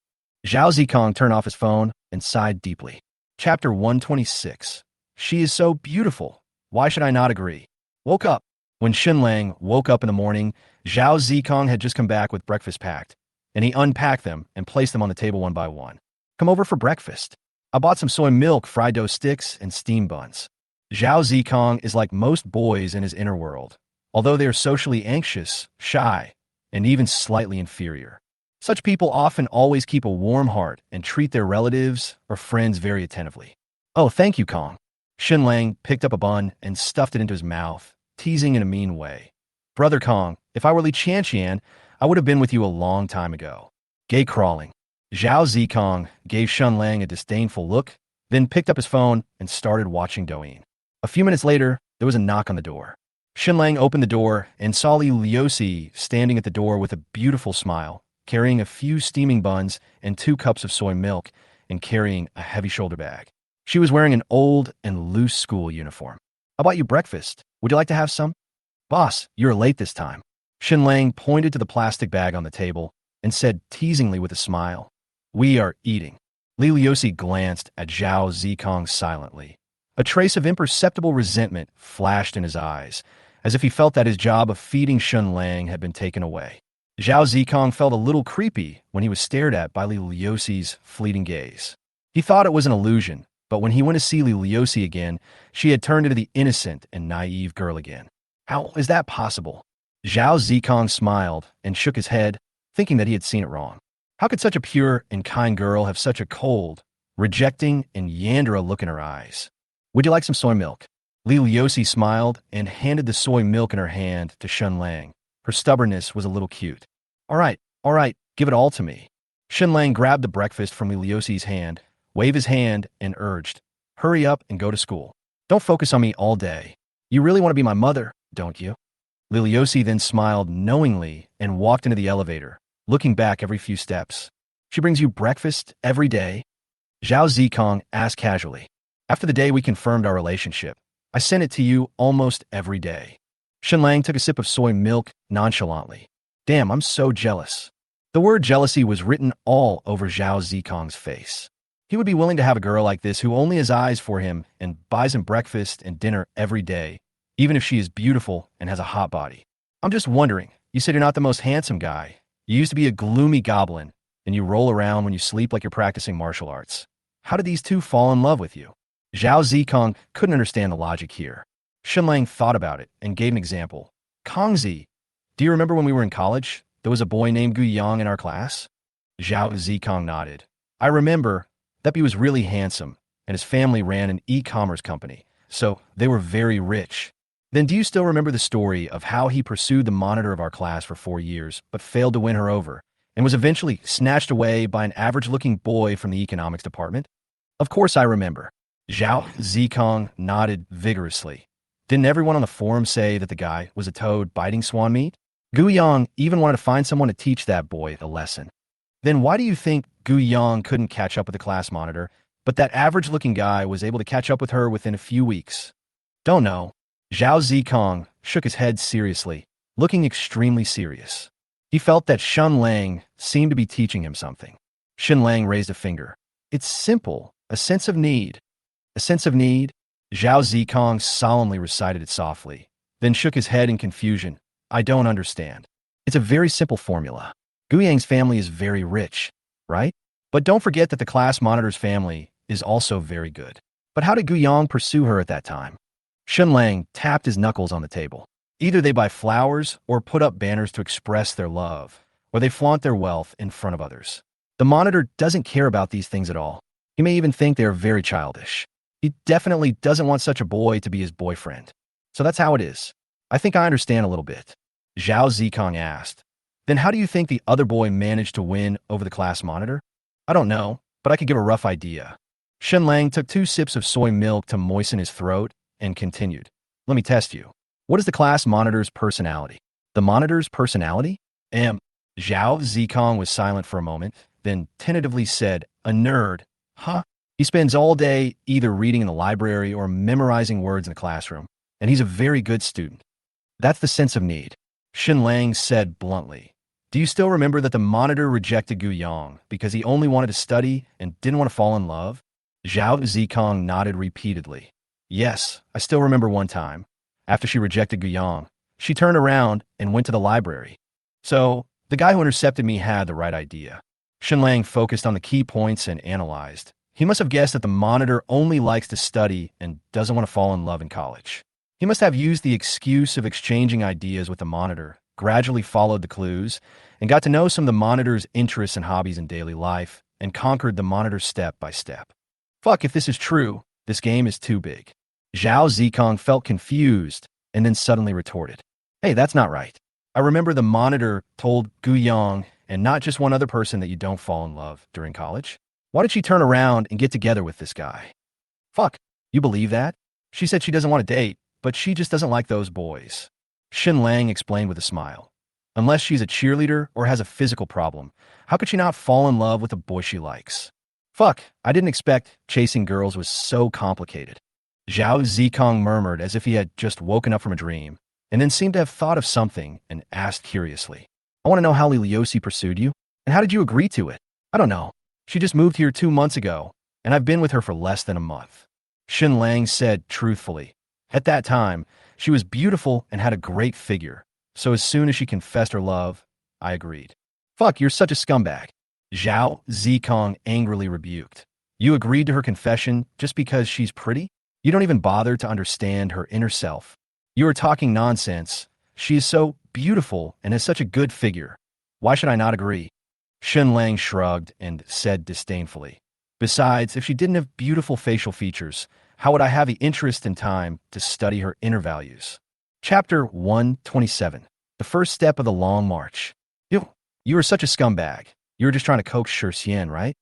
Zhao Zikong turned off his phone and sighed deeply. Chapter 126. She is so beautiful. Why should I not agree? Woke up. When Shen Lang woke up in the morning, Zhao Zikong had just come back with breakfast packed, and he unpacked them and placed them on the table one by one. Come over for breakfast. I bought some soy milk, fried dough sticks, and steamed buns. Zhao Zikong is like most boys in his inner world, although they are socially anxious, shy, and even slightly inferior. Such people often always keep a warm heart and treat their relatives or friends very attentively. Oh, thank you, Kong. Shen Lang picked up a bun and stuffed it into his mouth, teasing in a mean way. Brother Kong, if I were Li Qianqian, I would have been with you a long time ago. Gay crawling. Zhao Zikong gave Shen Lang a disdainful look, then picked up his phone and started watching Douyin. A few minutes later, there was a knock on the door. Shen Lang opened the door and saw Li Liuxi standing at the door with a beautiful smile, carrying a few steaming buns and 2 cups of soy milk, and carrying a heavy shoulder bag. She was wearing an old and loose school uniform. How about you breakfast? Would you like to have some? Boss, you're late this time. Shen Lang pointed to the plastic bag on the table and said teasingly with a smile, We are eating. Li Liuxi glanced at Zhao Zikong silently. A trace of imperceptible resentment flashed in his eyes, as if he felt that his job of feeding Shen Lang had been taken away. Zhao Zikong felt a little creepy when he was stared at by Li Liuxi's fleeting gaze. He thought it was an illusion, but when he went to see Li Liuxi again, she had turned into the innocent and naive girl again. How is that possible? Zhao Zikong smiled and shook his head, thinking that he had seen it wrong. How could such a pure and kind girl have such a cold, rejecting, and Yandera look in her eyes? Would you like some soy milk? Li Liuxi smiled and handed the soy milk in her hand to Shen Lang. Her stubbornness was a little cute. All right, give it all to me. Shen Lang grabbed the breakfast from Li Liuxi's hand, waved his hand, and urged, Hurry up and go to school. Don't focus on me all day. You really want to be my mother, don't you? Li Liuxi then smiled knowingly and walked into the elevator, looking back every few steps. She brings you breakfast every day? Zhao Zikong asked casually. After the day we confirmed our relationship, I sent it to you almost every day. Shen Lang took a sip of soy milk nonchalantly. Damn, I'm so jealous. The word jealousy was written all over Zhao Zikong's face. He would be willing to have a girl like this who only has eyes for him and buys him breakfast and dinner every day, even if she is beautiful and has a hot body. I'm just wondering, you said you're not the most handsome guy. You used to be a gloomy goblin, and you roll around when you sleep like you're practicing martial arts. How did these two fall in love with you? Zhao Zikong couldn't understand the logic here. Shen Lang thought about it and gave an example. Kongzi, do you remember when we were in college? There was a boy named Gu Yang in our class? Zhao Zikong nodded. I remember. That he was really handsome, and his family ran an e-commerce company, so they were very rich. Then do you still remember the story of how he pursued the monitor of our class for 4 years, but failed to win her over, and was eventually snatched away by an average-looking boy from the economics department? Of course I remember. Zhao Zikong nodded vigorously. Didn't everyone on the forum say that the guy was a toad biting swan meat? Gu Yang even wanted to find someone to teach that boy a lesson. Then why do you think Gu Yang couldn't catch up with the class monitor, but that average-looking guy was able to catch up with her within a few weeks? Don't know. Zhao Zikong shook his head seriously, looking extremely serious. He felt that Shen Lang seemed to be teaching him something. Shen Lang raised a finger. It's simple. A sense of need. A sense of need? Zhao Zikong solemnly recited it softly, then shook his head in confusion. I don't understand. It's a very simple formula. Gu Yang's family is very rich, right? But don't forget that the class monitor's family is also very good. But how did Gu Yang pursue her at that time? Shen Lang tapped his knuckles on the table. Either they buy flowers or put up banners to express their love, or they flaunt their wealth in front of others. The monitor doesn't care about these things at all. He may even think they are very childish. He definitely doesn't want such a boy to be his boyfriend. So that's how it is. I think I understand a little bit. Zhao Zikong asked. Then how do you think the other boy managed to win over the class monitor? I don't know, but I could give a rough idea. Shen Lang took 2 sips of soy milk to moisten his throat and continued. Let me test you. What is the class monitor's personality? The monitor's personality? Zhao Zikong was silent for a moment, then tentatively said, a nerd. Huh? He spends all day either reading in the library or memorizing words in the classroom, and he's a very good student. That's the sense of need. Shen Lang said bluntly. Do you still remember that the monitor rejected Gu Yang because he only wanted to study and didn't want to fall in love? Zhao Zikong nodded repeatedly. Yes, I still remember one time. After she rejected Gu Yang, she turned around and went to the library. So, the guy who intercepted me had the right idea. Shen Lang focused on the key points and analyzed. He must have guessed that the monitor only likes to study and doesn't want to fall in love in college. He must have used the excuse of exchanging ideas with the monitor, gradually followed the clues, and got to know some of the monitor's interests and hobbies in daily life, and conquered the monitor step by step. Fuck, if this is true, this game is too big. Zhao Zikong felt confused and then suddenly retorted. Hey, that's not right. I remember the monitor told Gu Yang and not just one other person that you don't fall in love during college. Why did she turn around and get together with this guy? Fuck, you believe that? She said she doesn't want to date, but she just doesn't like those boys. Shen Lang explained with a smile. Unless she's a cheerleader or has a physical problem, how could she not fall in love with a boy she likes? Fuck, I didn't expect chasing girls was so complicated. Zhao Zikong murmured as if he had just woken up from a dream, and then seemed to have thought of something and asked curiously. I want to know how Li Liuxi pursued you, and how did you agree to it? I don't know. She just moved here 2 months ago, and I've been with her for less than a month. Shen Lang said truthfully. At that time, she was beautiful and had a great figure, so as soon as she confessed her love, I agreed. Fuck, you're such a scumbag. Zhao Zikong angrily rebuked. You agreed to her confession just because she's pretty? You don't even bother to understand her inner self. You are talking nonsense. She is so beautiful and has such a good figure. Why should I not agree? Shen Lang shrugged and said disdainfully. Besides, if she didn't have beautiful facial features, how would I have the interest and time to study her inner values? Chapter 127. The first step of the long march. You are such a scumbag. You were just trying to coax Xian, right?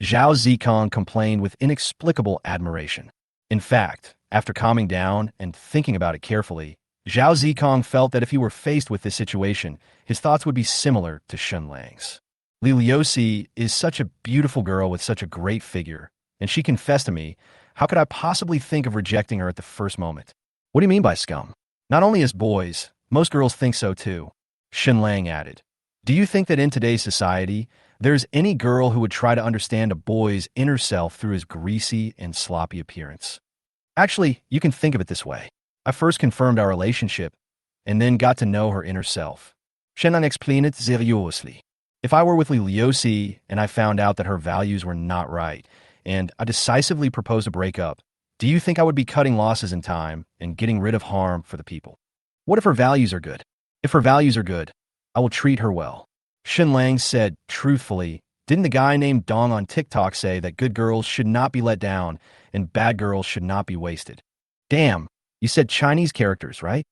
Zhao Zikong complained with inexplicable admiration. In fact, after calming down and thinking about it carefully, Zhao Zikong felt that if he were faced with this situation, his thoughts would be similar to Shen Lang's. Li Liuxi is such a beautiful girl with such a great figure, and she confessed to me. How could I possibly think of rejecting her at the first moment? What do you mean by scum? Not only as boys, most girls think so too. Shen Lang added. Do you think that in today's society, there's any girl who would try to understand a boy's inner self through his greasy and sloppy appearance? Actually, you can think of it this way. I first confirmed our relationship, and then got to know her inner self. Shen Lang explained it seriously. If I were with Li Liuxi and I found out that her values were not right, and I decisively proposed a breakup, do you think I would be cutting losses in time and getting rid of harm for the people? What if her values are good? If her values are good, I will treat her well. Shen Lang said truthfully, didn't the guy named Dong on TikTok say that good girls should not be let down and bad girls should not be wasted? Damn, you said Chinese characters, right?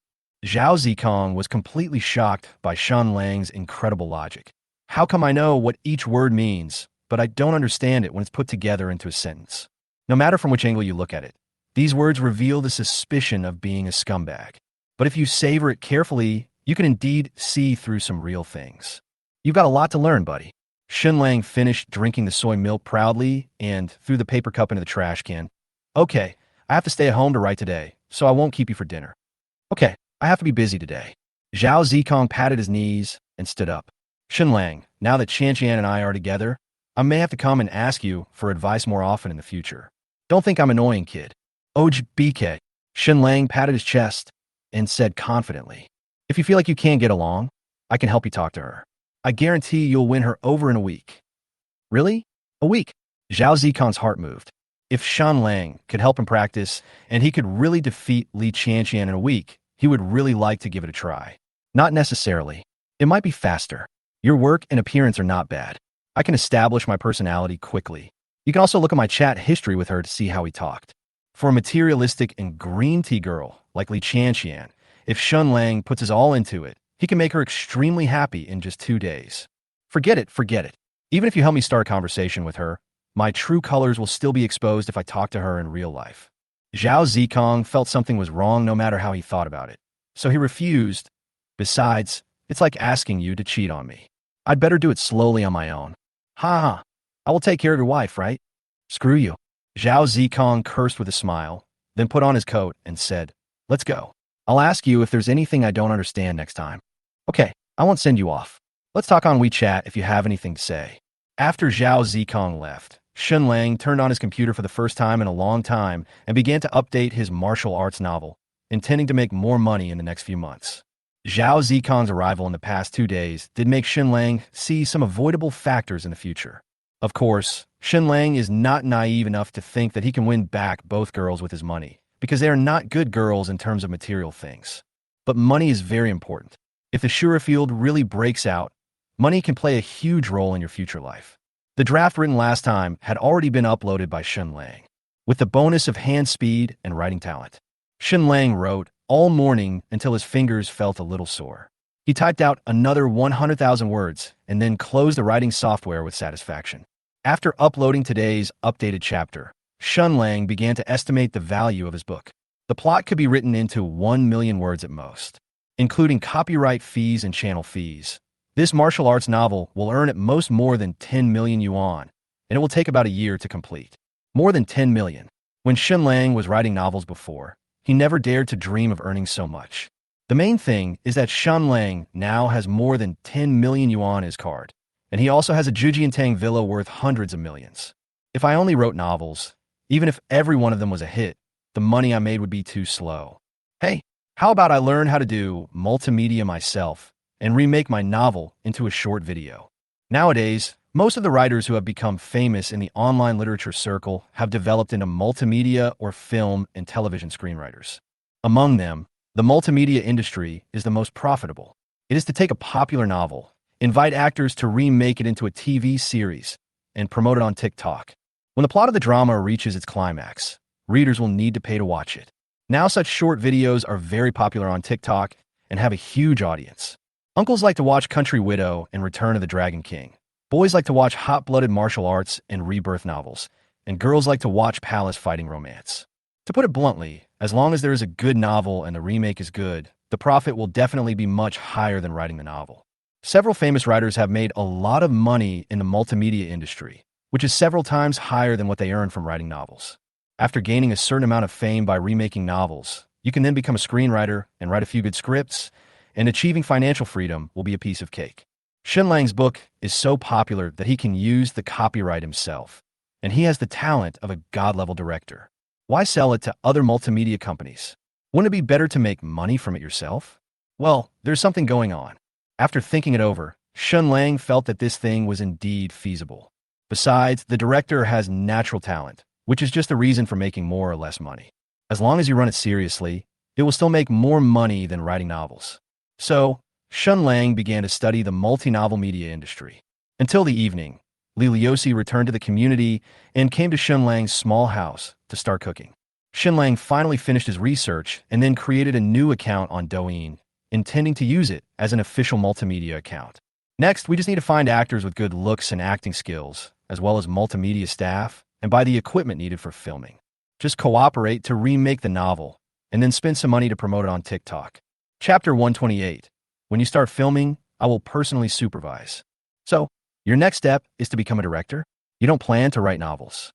Zhao Zikong was completely shocked by Shen Lang's incredible logic. How come I know what each word means, but I don't understand it when it's put together into a sentence? No matter from which angle you look at it, these words reveal the suspicion of being a scumbag. But if you savor it carefully, you can indeed see through some real things. You've got a lot to learn, buddy. Shen Lang finished drinking the soy milk proudly and threw the paper cup into the trash can. Okay, I have to stay at home to write today, so I won't keep you for dinner. Okay, I have to be busy today. Zhao Zikong patted his knees and stood up. Shen Lang, now that Qian and I are together, I may have to come and ask you for advice more often in the future. Don't think I'm annoying, kid. Oj BK. Shen Lang patted his chest and said confidently, if you feel like you can't get along, I can help you talk to her. I guarantee you'll win her over in a week. Really? A week? Zhao Zikong's heart moved. If Shen Lang could help him practice and he could really defeat Li Qian in a week, he would really like to give it a try. Not necessarily. It might be faster. Your work and appearance are not bad. I can establish my personality quickly. You can also look at my chat history with her to see how we talked. For a materialistic and green tea girl like Li Qianxian, if Shen Lang puts his all into it, he can make her extremely happy in just 2 days. Forget it, forget it. Even if you help me start a conversation with her, my true colors will still be exposed if I talk to her in real life. Zhao Zikong felt something was wrong no matter how he thought about it. So he refused. Besides, it's like asking you to cheat on me. I'd better do it slowly on my own. Ha ha. I will take care of your wife, right? Screw you. Zhao Zikong cursed with a smile, then put on his coat and said, let's go. I'll ask you if there's anything I don't understand next time. Okay, I won't send you off. Let's talk on WeChat if you have anything to say. After Zhao Zikong left, Shen Lang turned on his computer for the first time in a long time and began to update his martial arts novel, intending to make more money in the next few months. Zhao Zikong's arrival in the past 2 days did make Shen Lang see some avoidable factors in the future. Of course, Shen Lang is not naive enough to think that he can win back both girls with his money, because they are not good girls in terms of material things. But money is very important. If the Shura field really breaks out, money can play a huge role in your future life. The draft written last time had already been uploaded by Shen Lang, with the bonus of hand speed and writing talent. Shen Lang wrote all morning until his fingers felt a little sore. He typed out another 100,000 words and then closed the writing software with satisfaction. After uploading today's updated chapter, Shen Lang began to estimate the value of his book. The plot could be written into 1 million words at most, including copyright fees and channel fees. This martial arts novel will earn at most more than 10 million yuan, and it will take about a year to complete. More than 10 million. When Shen Lang was writing novels before, he never dared to dream of earning so much. The main thing is that Shen Lang now has more than 10 million yuan in his card, and he also has a Jujiantang villa worth hundreds of millions. If I only wrote novels, even if every one of them was a hit, the money I made would be too slow. Hey, how about I learn how to do multimedia myself and remake my novel into a short video? Nowadays, most of the writers who have become famous in the online literature circle have developed into multimedia or film and television screenwriters. Among them, the multimedia industry is the most profitable. It is to take a popular novel, invite actors to remake it into a TV series, and promote it on TikTok. When the plot of the drama reaches its climax, readers will need to pay to watch it. Now such short videos are very popular on TikTok and have a huge audience. Uncles like to watch Country Widow and Return of the Dragon King. Boys like to watch hot-blooded martial arts and rebirth novels, and girls like to watch palace fighting romance. To put it bluntly, as long as there is a good novel and the remake is good, the profit will definitely be much higher than writing the novel. Several famous writers have made a lot of money in the multimedia industry, which is several times higher than what they earn from writing novels. After gaining a certain amount of fame by remaking novels, you can then become a screenwriter and write a few good scripts, and achieving financial freedom will be a piece of cake. Shen Lang's book is so popular that he can use the copyright himself, and he has the talent of a god-level director. Why sell it to other multimedia companies? Wouldn't it be better to make money from it yourself? Well, there's something going on. After thinking it over, Shen Lang felt that this thing was indeed feasible. Besides, the director has natural talent, which is just a reason for making more or less money. As long as you run it seriously, it will still make more money than writing novels. So, Shen Lang began to study the multi-novel media industry. Until the evening, Li Liusi returned to the community and came to Shen Lang's small house to start cooking. Shen Lang finally finished his research and then created a new account on Douyin, intending to use it as an official multimedia account. Next, we just need to find actors with good looks and acting skills, as well as multimedia staff, and buy the equipment needed for filming. Just cooperate to remake the novel, and then spend some money to promote it on TikTok. Chapter 128. When you start filming, I will personally supervise. So, your next step is to become a director? You don't plan to write novels.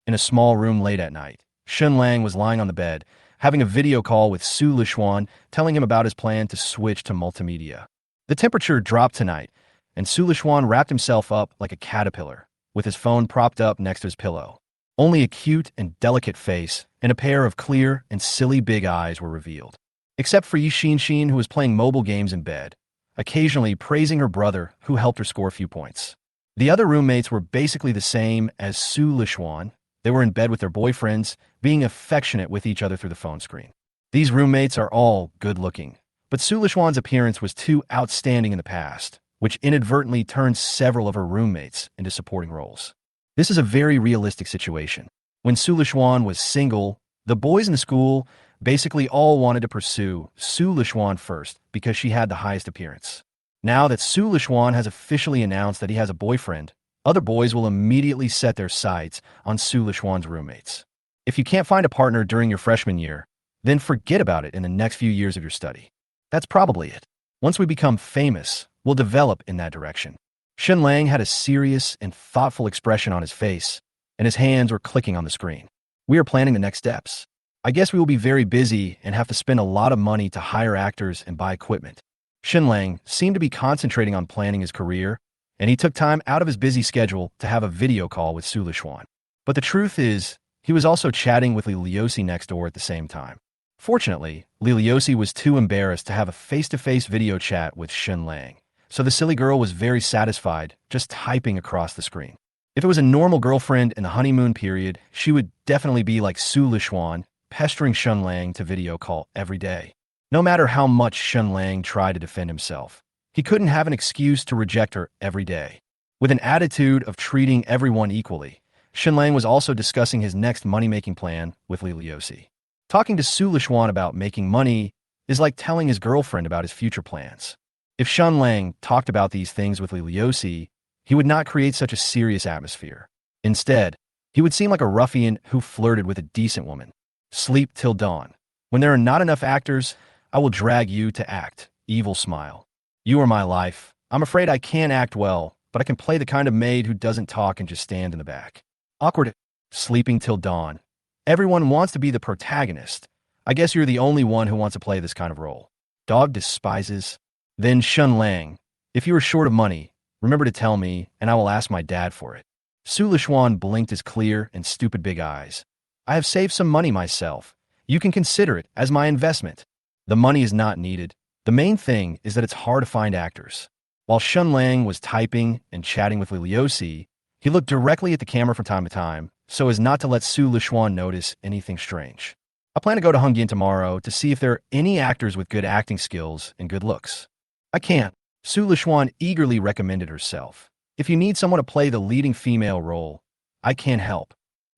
In a small room late at night, Shen Lang was lying on the bed, having a video call with Su Lishuan, telling him about his plan to switch to multimedia. The temperature dropped tonight, and Su Lishuan wrapped himself up like a caterpillar, with his phone propped up next to his pillow. Only a cute and delicate face and a pair of clear and silly big eyes were revealed. Except for Yi Xin, who was playing mobile games in bed, occasionally praising her brother, who helped her score a few points. The other roommates were basically the same as Su Lishuan. They were in bed with their boyfriends, being affectionate with each other through the phone screen. These roommates are all good-looking, but Su Lixuan's appearance was too outstanding in the past, which inadvertently turned several of her roommates into supporting roles. This is a very realistic situation. When Su Lixuan was single, the boys in the school basically all wanted to pursue Su Lixuan first because she had the highest appearance. Now that Su Lixuan has officially announced that he has a boyfriend, other boys will immediately set their sights on Su Lixuan's roommates. If you can't find a partner during your freshman year, then forget about it in the next few years of your study. That's probably it. Once we become famous, we'll develop in that direction. Shen Lang had a serious and thoughtful expression on his face, and his hands were clicking on the screen. We are planning the next steps. I guess we will be very busy and have to spend a lot of money to hire actors and buy equipment. Shen Lang seemed to be concentrating on planning his career, and he took time out of his busy schedule to have a video call with Su Lixuan. But the truth is, he was also chatting with Li Liusi next door at the same time. Fortunately, Li Liusi was too embarrassed to have a face-to-face video chat with Shen Lang, so the silly girl was very satisfied just typing across the screen. If it was a normal girlfriend in the honeymoon period, she would definitely be like Su Lixuan, pestering Shen Lang to video call every day. No matter how much Shen Lang tried to defend himself, he couldn't have an excuse to reject her every day. With an attitude of treating everyone equally, Shen Lang was also discussing his next money-making plan with Li Liusi. Talking to Su Lixuan about making money is like telling his girlfriend about his future plans. If Shen Lang talked about these things with Li Liusi, he would not create such a serious atmosphere. Instead, he would seem like a ruffian who flirted with a decent woman. Sleep till dawn. When there are not enough actors, I will drag you to act. Evil smile. You are my life. I'm afraid I can't act well, but I can play the kind of maid who doesn't talk and just stand in the back. Awkward. Sleeping till dawn. Everyone wants to be the protagonist. I guess you're the only one who wants to play this kind of role. Dog despises. Then Shen Lang. If you are short of money, remember to tell me, and I will ask my dad for it. Su Lixuan blinked his clear and stupid big eyes. I have saved some money myself. You can consider it as my investment. The money is not needed. The main thing is that it's hard to find actors. While Shen Lang was typing and chatting with Li Liusi, he looked directly at the camera from time to time, so as not to let Su Lixuan notice anything strange. I plan to go to Hongyan tomorrow to see if there are any actors with good acting skills and good looks. I can't. Su Lixuan eagerly recommended herself. If you need someone to play the leading female role, I can't help.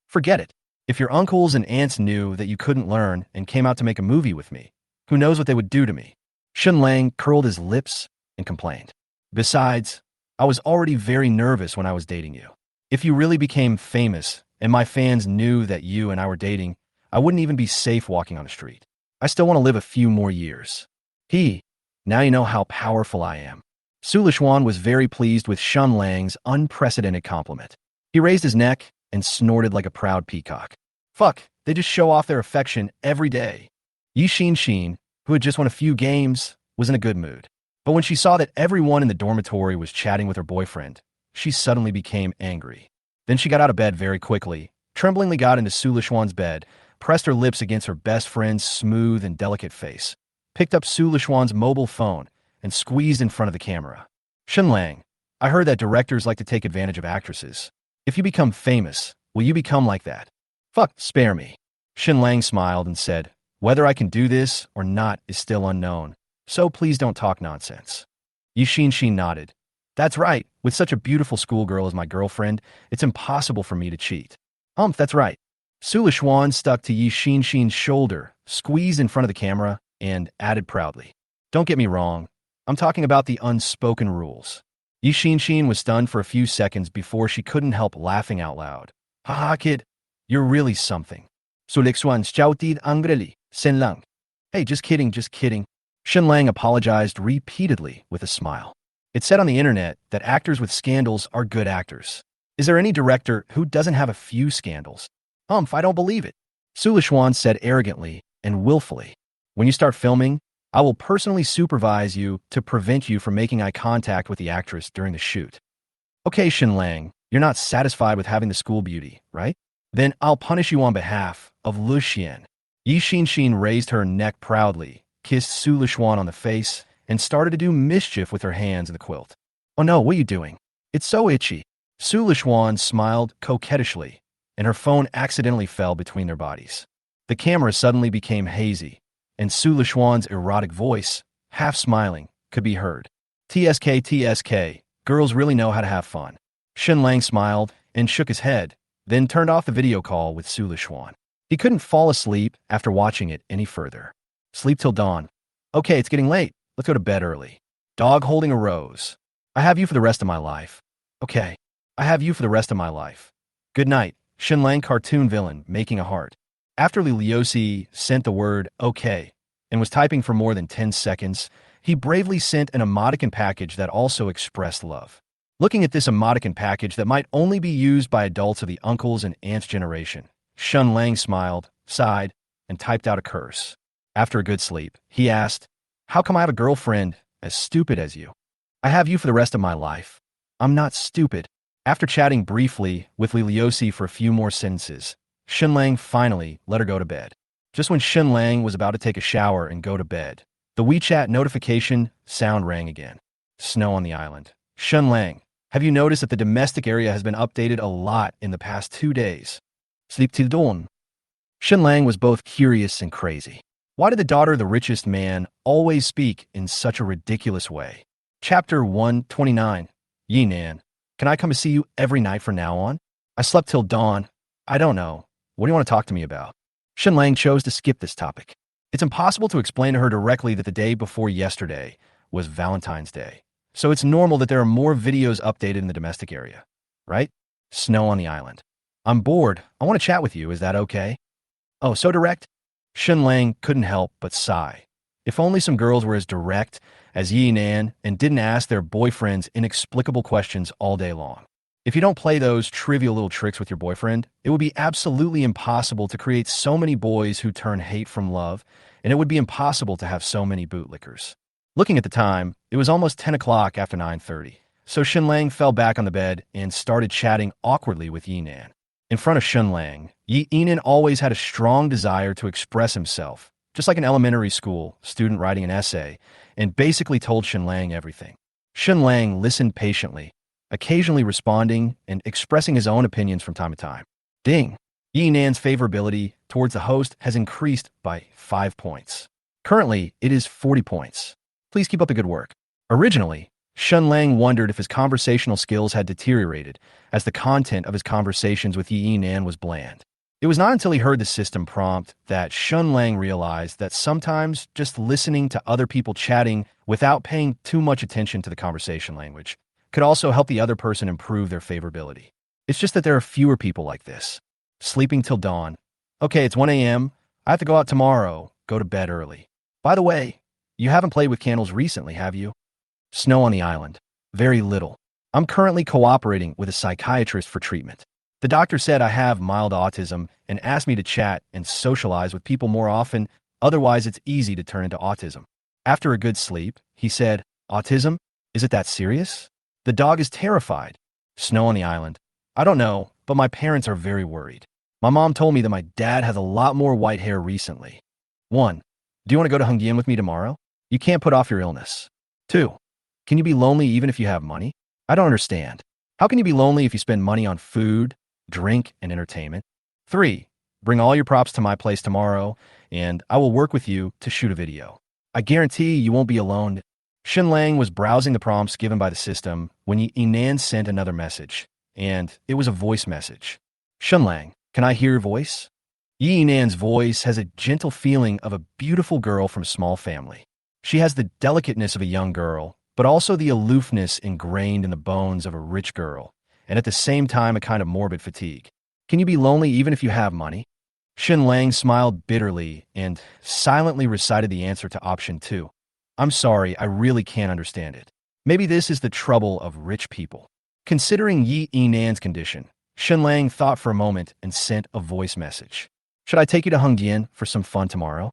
Forget it. If your uncles and aunts knew that you couldn't learn and came out to make a movie with me, who knows what they would do to me? Shen Lang curled his lips and complained. Besides, I was already very nervous when I was dating you. If you really became famous and my fans knew that you and I were dating, I wouldn't even be safe walking on the street. I still want to live a few more years. Now you know how powerful I am. Su Lixuan was very pleased with Shen Lang's unprecedented compliment. He raised his neck and snorted like a proud peacock. Fuck, they just show off their affection every day. Yi Xin, who had just won a few games, was in a good mood. But when she saw that everyone in the dormitory was chatting with her boyfriend, she suddenly became angry. Then she got out of bed very quickly, tremblingly got into Su Lixuan's bed, pressed her lips against her best friend's smooth and delicate face, picked up Su Lixuan's mobile phone, and squeezed in front of the camera. Shen Lang, I heard that directors like to take advantage of actresses. If you become famous, will you become like that? Fuck, spare me. Shen Lang smiled and said, whether I can do this or not is still unknown, so please don't talk nonsense. Yi Xin nodded. That's right, with such a beautiful schoolgirl as my girlfriend, it's impossible for me to cheat. That's right. Su Lixuan stuck to Yi Xin's shoulder, squeezed in front of the camera, and added proudly. Don't get me wrong, I'm talking about the unspoken rules. Yi Xin was stunned for a few seconds before she couldn't help laughing out loud. Haha, kid, you're really something. Su Lixuan shouted angrily, Shen Lang. Hey, just kidding, just kidding. Shen Lang apologized repeatedly with a smile. It said on the internet that actors with scandals are good actors. Is there any director who doesn't have a few scandals? I don't believe it. Su Lixuan said arrogantly and willfully. When you start filming, I will personally supervise you to prevent you from making eye contact with the actress during the shoot. Okay, Shen Lang, you're not satisfied with having the school beauty, right? Then I'll punish you on behalf of Lu Xian. Yi Xin raised her neck proudly, kissed Su Lixuan on the face, and started to do mischief with her hands in the quilt. Oh no, what are you doing? It's so itchy. Su Lixuan smiled coquettishly, and her phone accidentally fell between their bodies. The camera suddenly became hazy, and Su Lishuan's erotic voice, half smiling, could be heard. TSK, TSK, girls really know how to have fun. Shen Lang smiled and shook his head, then turned off the video call with Su Lishuan. He couldn't fall asleep after watching it any further. Sleep till dawn. Okay, it's getting late. Let's go to bed early. Dog holding a rose. I have you for the rest of my life. Okay, I have you for the rest of my life. Good night, Shen Lang cartoon villain making a heart. After Li Liuxi sent the word okay and was typing for more than 10 seconds, he bravely sent an emoticon package that also expressed love. Looking at this emoticon package that might only be used by adults of the uncles and aunts generation, Shen Lang smiled, sighed, and typed out a curse. After a good sleep, he asked, "How come I have a girlfriend as stupid as you? I have you for the rest of my life. I'm not stupid." After chatting briefly with Li Liuxi for a few more sentences, Shen Lang finally let her go to bed. Just when Shen Lang was about to take a shower and go to bed, the WeChat notification sound rang again. Snow on the island. Shen Lang, have you noticed that the domestic area has been updated a lot in the past 2 days? Sleep till dawn. Shen Lang was both curious and crazy. Why did the daughter of the richest man always speak in such a ridiculous way? Chapter 129. Yinan, can I come to see you every night from now on? I slept till dawn. I don't know. What do you want to talk to me about? Shen Lang chose to skip this topic. It's impossible to explain to her directly that the day before yesterday was Valentine's Day. So it's normal that there are more videos updated in the domestic area, right? Snow on the island. I'm bored. I want to chat with you. Is that okay? Oh, so direct? Shen Lang couldn't help but sigh. If only some girls were as direct as Yinan and didn't ask their boyfriends inexplicable questions all day long. If you don't play those trivial little tricks with your boyfriend, it would be absolutely impossible to create so many boys who turn hate from love, and it would be impossible to have so many bootlickers. Looking at the time, it was almost 10 o'clock after 9:30, so Shen Lang fell back on the bed and started chatting awkwardly with Yinan. In front of Shen Lang, Yinan always had a strong desire to express himself, just like an elementary school student writing an essay, and basically told Shen Lang everything. Shen Lang listened patiently, occasionally responding and expressing his own opinions from time to time. Ding! Yinan's favorability towards the host has increased by 5 points. Currently, it is 40 points. Please keep up the good work. Originally, Shen Lang wondered if his conversational skills had deteriorated, as the content of his conversations with Yinan was bland. It was not until he heard the system prompt that Shen Lang realized that sometimes just listening to other people chatting without paying too much attention to the conversation language could also help the other person improve their favorability. It's just that there are fewer people like this. Sleeping till dawn. Okay, it's 1 a.m. I have to go out tomorrow. Go to bed early. By the way, you haven't played with candles recently, have you? Snow on the island. Very little. I'm currently cooperating with a psychiatrist for treatment. The doctor said I have mild autism and asked me to chat and socialize with people more often, otherwise it's easy to turn into autism. After a good sleep, he said, "Autism? Is it that serious?" The dog is terrified. Snow on the island. I don't know, but my parents are very worried. My mom told me that my dad has a lot more white hair recently. 1. Do you want to go to Hungyan with me tomorrow? You can't put off your illness. 2. Can you be lonely even if you have money? I don't understand. How can you be lonely if you spend money on food, drink, and entertainment? 3. Bring all your props to my place tomorrow, and I will work with you to shoot a video. I guarantee you won't be alone. Shen Lang was browsing the prompts given by the system when Yinan sent another message, and it was a voice message. Shen Lang, can I hear your voice? Yinan's voice has a gentle feeling of a beautiful girl from a small family. She has the delicateness of a young girl, but also the aloofness ingrained in the bones of a rich girl, and at the same time a kind of morbid fatigue. Can you be lonely even if you have money? Shen Lang smiled bitterly and silently recited the answer to option 2. I'm sorry, I really can't understand it. Maybe this is the trouble of rich people. Considering Yinan's condition, Shen Lang thought for a moment and sent a voice message. Should I take you to Hungyan for some fun tomorrow?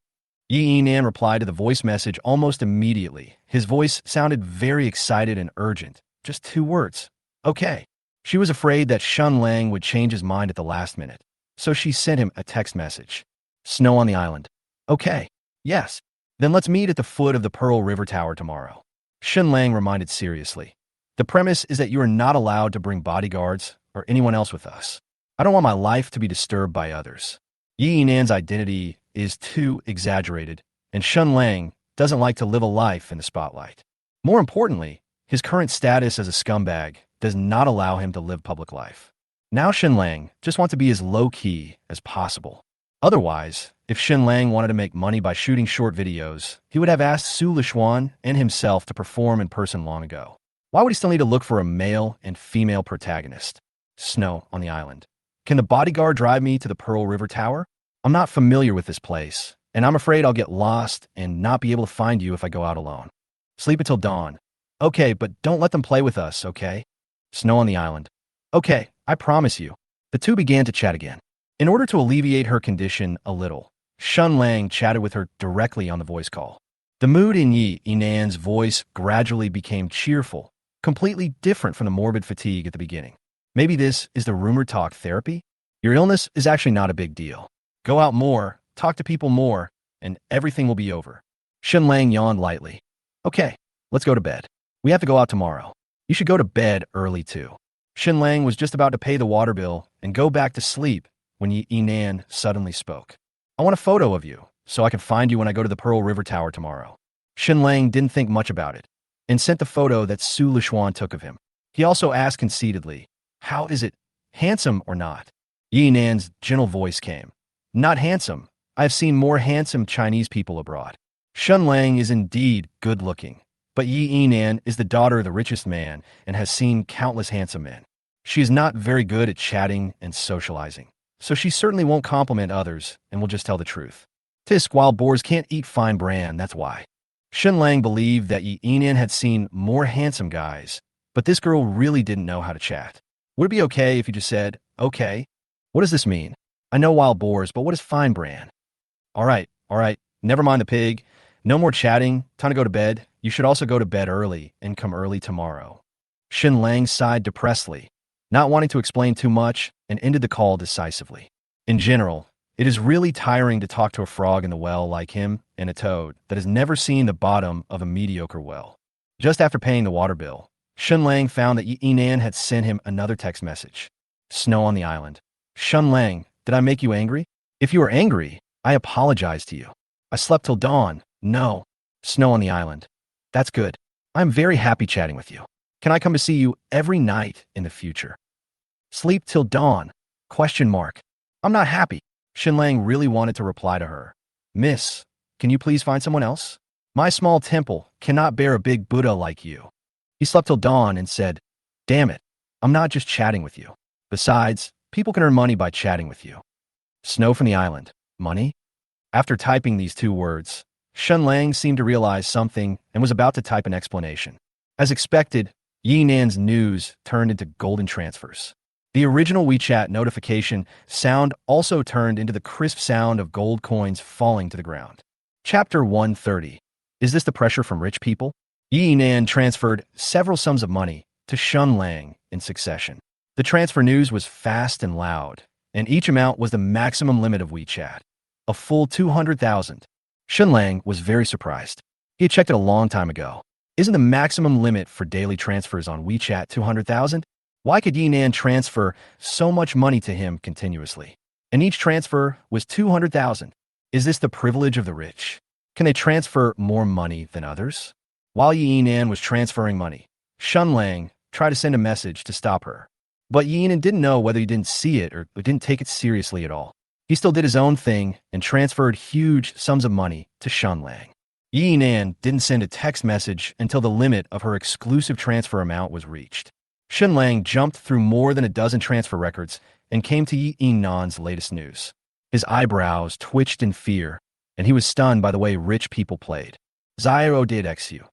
Yinan replied to the voice message almost immediately. His voice sounded very excited and urgent. Just 2 words. Okay. She was afraid that Shen Lang would change his mind at the last minute, so she sent him a text message. Snow on the island. Okay. Yes. Then let's meet at the foot of the Pearl River Tower tomorrow. Shen Lang reminded seriously. The premise is that you are not allowed to bring bodyguards or anyone else with us. I don't want my life to be disturbed by others. Yinan's identity is too exaggerated, and Shen Lang doesn't like to live a life in the spotlight. More importantly, his current status as a scumbag does not allow him to live public life. Now Shen Lang just wants to be as low-key as possible. Otherwise, if Shen Lang wanted to make money by shooting short videos, he would have asked Su Lishuan and himself to perform in person long ago. Why would he still need to look for a male and female protagonist? Snow on the island. Can the bodyguard drive me to the Pearl River Tower? I'm not familiar with this place, and I'm afraid I'll get lost and not be able to find you if I go out alone. Sleep until dawn. Okay, but don't let them play with us, okay? Snow on the island. Okay, I promise you. The two began to chat again. In order to alleviate her condition a little, Shen Lang chatted with her directly on the voice call. The mood in Yi Inan's voice gradually became cheerful, completely different from the morbid fatigue at the beginning. Maybe this is the rumored talk therapy? Your illness is actually not a big deal. Go out more, talk to people more, and everything will be over. Shen Lang yawned lightly. Okay, let's go to bed. We have to go out tomorrow. You should go to bed early too. Shen Lang was just about to pay the water bill and go back to sleep when Yi Inan suddenly spoke. I want a photo of you, so I can find you when I go to the Pearl River Tower tomorrow. Shen Lang didn't think much about it, and sent the photo that Su Lishuan took of him. He also asked conceitedly, how is it, handsome or not? Yi Nan's gentle voice came. Not handsome. I have seen more handsome Chinese people abroad. Shen Lang is indeed good-looking, but Yi Nan is the daughter of the richest man and has seen countless handsome men. She is not very good at chatting and socializing, so she certainly won't compliment others and will just tell the truth. Tisk, wild boars can't eat fine bran, that's why. Shen Lang believed that Yi Nan had seen more handsome guys, but this girl really didn't know how to chat. Would it be okay if you just said, okay? What does this mean? I know wild boars, but what is fine bran? All right, never mind the pig. No more chatting, time to go to bed. You should also go to bed early and come early tomorrow. Shen Lang sighed depressedly, not wanting to explain too much, and ended the call decisively. In general, it is really tiring to talk to a frog in the well like him and a toad that has never seen the bottom of a mediocre well. Just after paying the water bill, Shen Lang found that Yi Nan had sent him another text message. Snow on the island. Shen Lang, did I make you angry? If you are angry, I apologize to you. I slept till dawn. No. Snow on the island. That's good. I'm very happy chatting with you. Can I come to see you every night in the future? Sleep till dawn? Question mark. I'm not happy. Shen Lang really wanted to reply to her. Miss, can you please find someone else? My small temple cannot bear a big Buddha like you. He slept till dawn and said, damn it, I'm not just chatting with you. Besides, people can earn money by chatting with you. Snow from the island. Money? After typing these two words, Shen Lang seemed to realize something and was about to type an explanation. As expected, Yi Nan's news turned into golden transfers. The original WeChat notification sound also turned into the crisp sound of gold coins falling to the ground. Chapter 130. Is this the pressure from rich people? Yi Nan transferred several sums of money to Shen Lang in succession. The transfer news was fast and loud, and each amount was the maximum limit of WeChat, a full 200,000. Shen Lang was very surprised. He had checked it a long time ago. Isn't the maximum limit for daily transfers on WeChat 200,000? Why could Yi Nan transfer so much money to him continuously? And each transfer was 200,000. Is this the privilege of the rich? Can they transfer more money than others? While Yi Nan was transferring money, Shen Lang tried to send a message to stop her. But Yi Nan didn't know whether he didn't see it or didn't take it seriously at all. He still did his own thing and transferred huge sums of money to Shen Lang. Yi Nan didn't send a text message until the limit of her exclusive transfer amount was reached. Shen Lang jumped through more than a dozen transfer records and came to Yi Nan's latest news. His eyebrows twitched in fear, and he was stunned by the way rich people played. Zio did XU.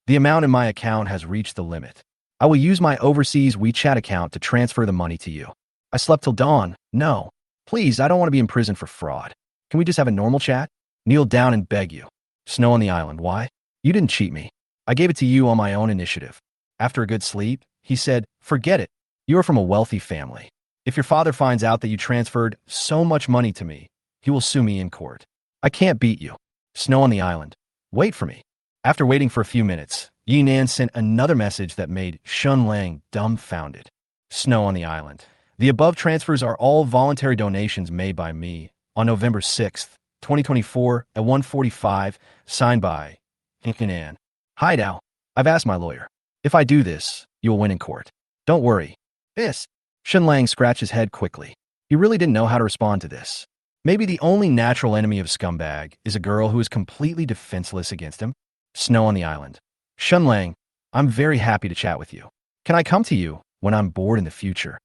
The amount in my account has reached the limit. I will use my overseas WeChat account to transfer the money to you. I slept till dawn. No. Please, I don't want to be in prison for fraud. Can we just have a normal chat? Kneel down and beg you. Snow on the island. Why? You didn't cheat me. I gave it to you on my own initiative. After a good sleep, he said, forget it. You are from a wealthy family. If your father finds out that you transferred so much money to me, he will sue me in court. I can't beat you. Snow on the island. Wait for me. After waiting for a few minutes, Yi Nan sent another message that made Shen Lang dumbfounded. Snow on the island. The above transfers are all voluntary donations made by me on November 6th, 2024 at 1:45, signed by Nan. Hi Dao. I've asked my lawyer. If I do this, you will win in court. Don't worry. This. Shen Lang scratched his head quickly. He really didn't know how to respond to this. Maybe the only natural enemy of scumbag is a girl who is completely defenseless against him. Snow on the island. Shen Lang, I'm very happy to chat with you. Can I come to you when I'm bored in the future?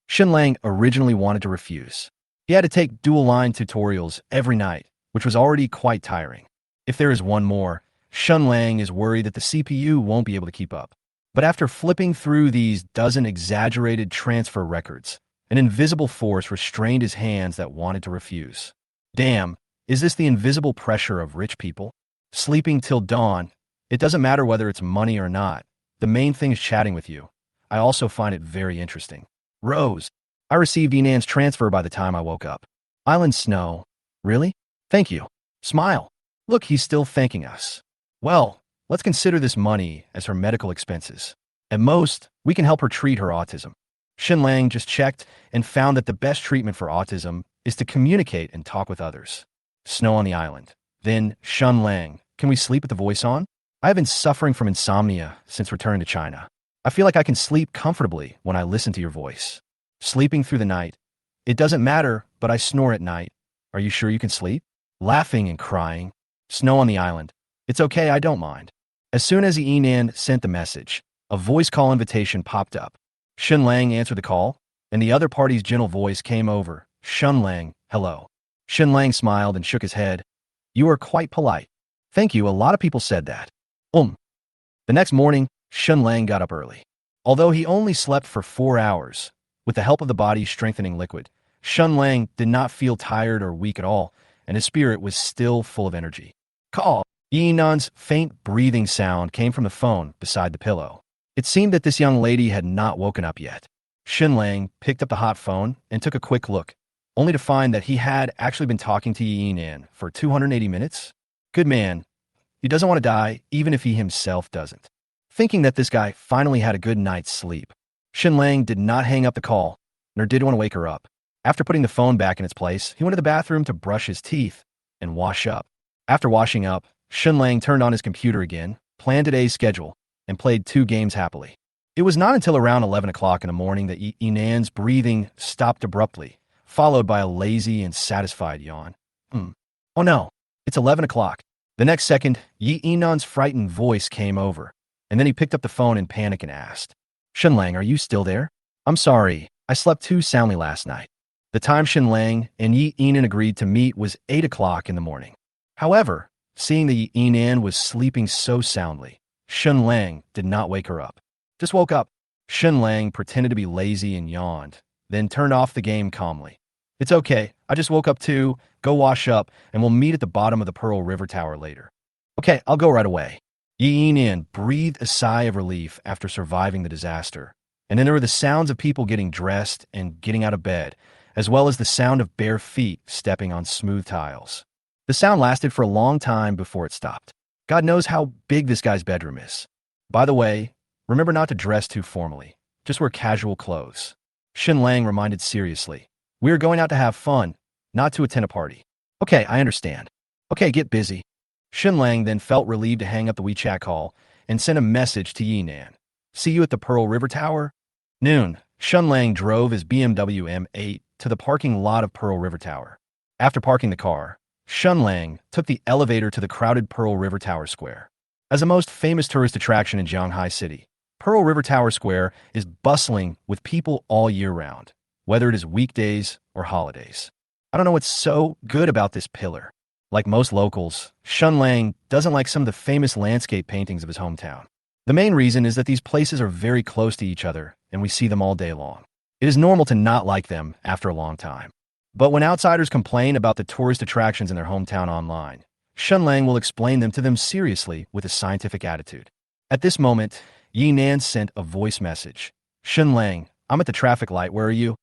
Shen Lang originally wanted to refuse. He had to take dual-line tutorials every night, which was already quite tiring. If there is one more, Shen Lang is worried that the CPU won't be able to keep up. But after flipping through these dozen exaggerated transfer records, an invisible force restrained his hands that wanted to refuse. Damn, is this the invisible pressure of rich people? Sleeping till dawn. It doesn't matter whether it's money or not. The main thing is chatting with you. I also find it very interesting. Rose. I received Enan's transfer by the time I woke up. Island Snow. Really? Thank you. Smile. Look, he's still thanking us. Well, let's consider this money as her medical expenses. At most, we can help her treat her autism. Shen Lang just checked and found that the best treatment for autism is to communicate and talk with others. Snow on the island. Then, Shen Lang, can we sleep with the voice on? I have been suffering from insomnia since returning to China. I feel like I can sleep comfortably when I listen to your voice. Sleeping through the night. It doesn't matter, but I snore at night. Are you sure you can sleep? Laughing and crying. Snow on the island. It's okay, I don't mind. As soon as Enan sent the message, a voice call invitation popped up. Shen Lang answered the call, and the other party's gentle voice came over. Shen Lang, hello. Shen Lang smiled and shook his head. You are quite polite. Thank you, a lot of people said that. The next morning, Shen Lang got up early. Although he only slept for 4 hours, with the help of the body's strengthening liquid, Shen Lang did not feel tired or weak at all, and his spirit was still full of energy. Call. Yinan's faint breathing sound came from the phone beside the pillow. It seemed that this young lady had not woken up yet. Shen Lang picked up the hot phone and took a quick look, only to find that he had actually been talking to Yinan for 280 minutes. Good man. He doesn't want to die, even if he himself doesn't. Thinking that this guy finally had a good night's sleep, Shen Lang did not hang up the call, nor did want to wake her up. After putting the phone back in its place, he went to the bathroom to brush his teeth and wash up. After washing up, Shen Lang turned on his computer again, planned today's schedule, and played 2 games happily. It was not until around 11 o'clock in the morning that Enan's breathing stopped abruptly, followed by a lazy and satisfied yawn. Oh no, it's 11 o'clock. The next second, Enan's frightened voice came over, and then he picked up the phone in panic and asked, Shen Lang, are you still there? I'm sorry, I slept too soundly last night. The time Shen Lang and Enan agreed to meet was 8 o'clock in the morning. However, seeing that Enan was sleeping so soundly, Shen Lang did not wake her up. Just woke up. Shen Lang pretended to be lazy and yawned, then turned off the game calmly. It's okay, I just woke up too. Go wash up, and we'll meet at the bottom of the Pearl River Tower later. Okay, I'll go right away. Enan breathed a sigh of relief after surviving the disaster, and then there were the sounds of people getting dressed and getting out of bed, as well as the sound of bare feet stepping on smooth tiles. The sound lasted for a long time before it stopped. God knows how big this guy's bedroom is. By the way, remember not to dress too formally. Just wear casual clothes. Shen Lang reminded seriously. We are going out to have fun, not to attend a party. Okay, I understand. Okay, get busy. Shen Lang then felt relieved to hang up the WeChat call and sent a message to Yinan. See you at the Pearl River Tower? Noon, Shen Lang drove his BMW M8 to the parking lot of Pearl River Tower. After parking the car, Shen Lang took the elevator to the crowded Pearl River Tower Square. As the most famous tourist attraction in Shanghai City, Pearl River Tower Square is bustling with people all year round, whether it is weekdays or holidays. I don't know what's so good about this pillar. Like most locals, Shen Lang doesn't like some of the famous landscape paintings of his hometown. The main reason is that these places are very close to each other, and we see them all day long. It is normal to not like them after a long time. But when outsiders complain about the tourist attractions in their hometown online, Shen Lang will explain them to them seriously with a scientific attitude. At this moment, Yinan sent a voice message. Shen Lang, I'm at the traffic light, where are you?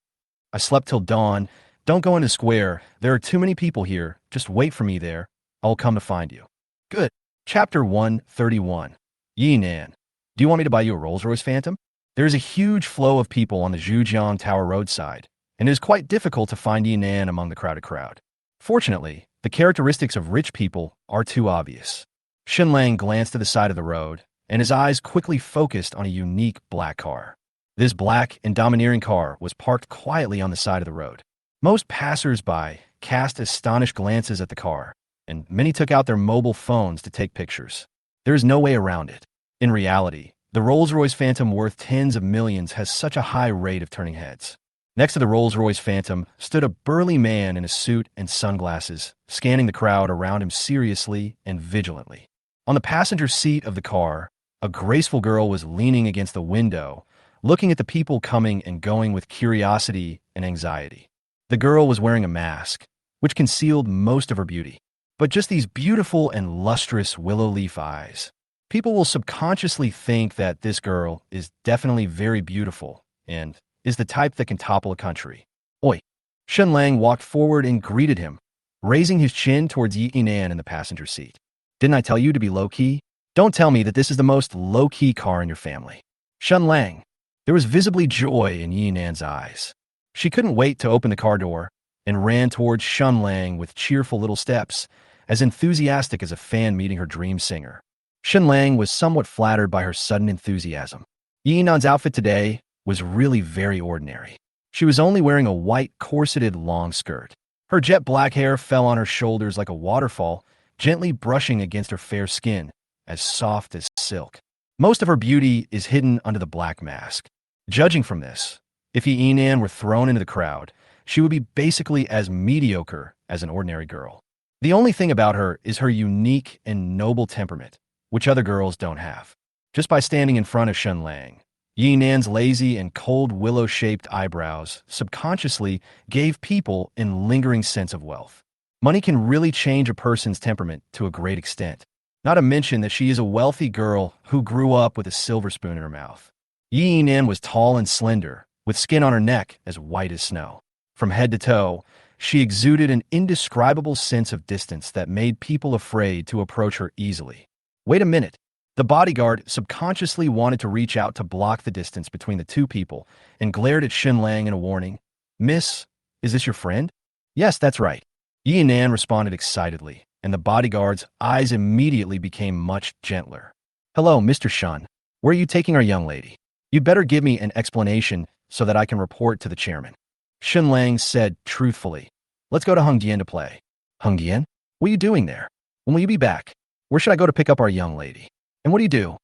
I slept till dawn. Don't go in the square. There are too many people here. Just wait for me there. I'll come to find you. Good. Chapter 131. Yinan, do you want me to buy you a Rolls-Royce Phantom? There is a huge flow of people on the Zhujiang Tower roadside, and it is quite difficult to find Yinan among the crowded crowd. Fortunately, The characteristics of rich people are too obvious. Shen Lang glanced to the side of the road, and his eyes quickly focused on a unique black car. This black and domineering car was parked quietly on the side of the road. Most passers-by cast astonished glances at the car, and many took out their mobile phones to take pictures. There is no way around it. In reality, the Rolls-Royce Phantom worth tens of millions has such a high rate of turning heads. Next to the Rolls-Royce Phantom stood a burly man in a suit and sunglasses, scanning the crowd around him seriously and vigilantly. On the passenger seat of the car, a graceful girl was leaning against the window, looking at the people coming and going with curiosity and anxiety. The girl was wearing a mask, which concealed most of her beauty. But just these beautiful and lustrous willow leaf eyes. People will subconsciously think that this girl is definitely very beautiful and is the type that can topple a country. Oi! Shen Lang walked forward and greeted him, raising his chin towards Yi Nan in the passenger seat. Didn't I tell you to be low-key? Don't tell me that this is the most low-key car in your family. Shen Lang. There was visibly joy in Yi Nan's eyes. She couldn't wait to open the car door and ran towards Shen Lang with cheerful little steps, as enthusiastic as a fan meeting her dream singer. Shen Lang was somewhat flattered by her sudden enthusiasm. Yi Nan's outfit today was really very ordinary. She was only wearing a white corseted long skirt. Her jet black hair fell on her shoulders like a waterfall, gently brushing against her fair skin, as soft as silk. Most of her beauty is hidden under the black mask. Judging from this, if Yi Nan were thrown into the crowd, she would be basically as mediocre as an ordinary girl. The only thing about her is her unique and noble temperament, which other girls don't have. Just by standing in front of Shen Lang, Yi Nan's lazy and cold willow-shaped eyebrows subconsciously gave people a lingering sense of wealth. Money can really change a person's temperament to a great extent. Not to mention that she is a wealthy girl who grew up with a silver spoon in her mouth. Yi Nan was tall and slender, with skin on her neck as white as snow. From head to toe, she exuded an indescribable sense of distance that made people afraid to approach her easily. Wait a minute. The bodyguard subconsciously wanted to reach out to block the distance between the two people and glared at Shen Lang in a warning. Miss, is this your friend? Yes, that's right. Yi Nan responded excitedly, and the bodyguard's eyes immediately became much gentler. Hello, Mr. Shen. Where are you taking our young lady? You'd better give me an explanation so that I can report to the chairman. Shen Lang said truthfully. Let's go to Hongdian to play. Hongdian? What are you doing there? When will you be back? Where should I go to pick up our young lady? And what do you do?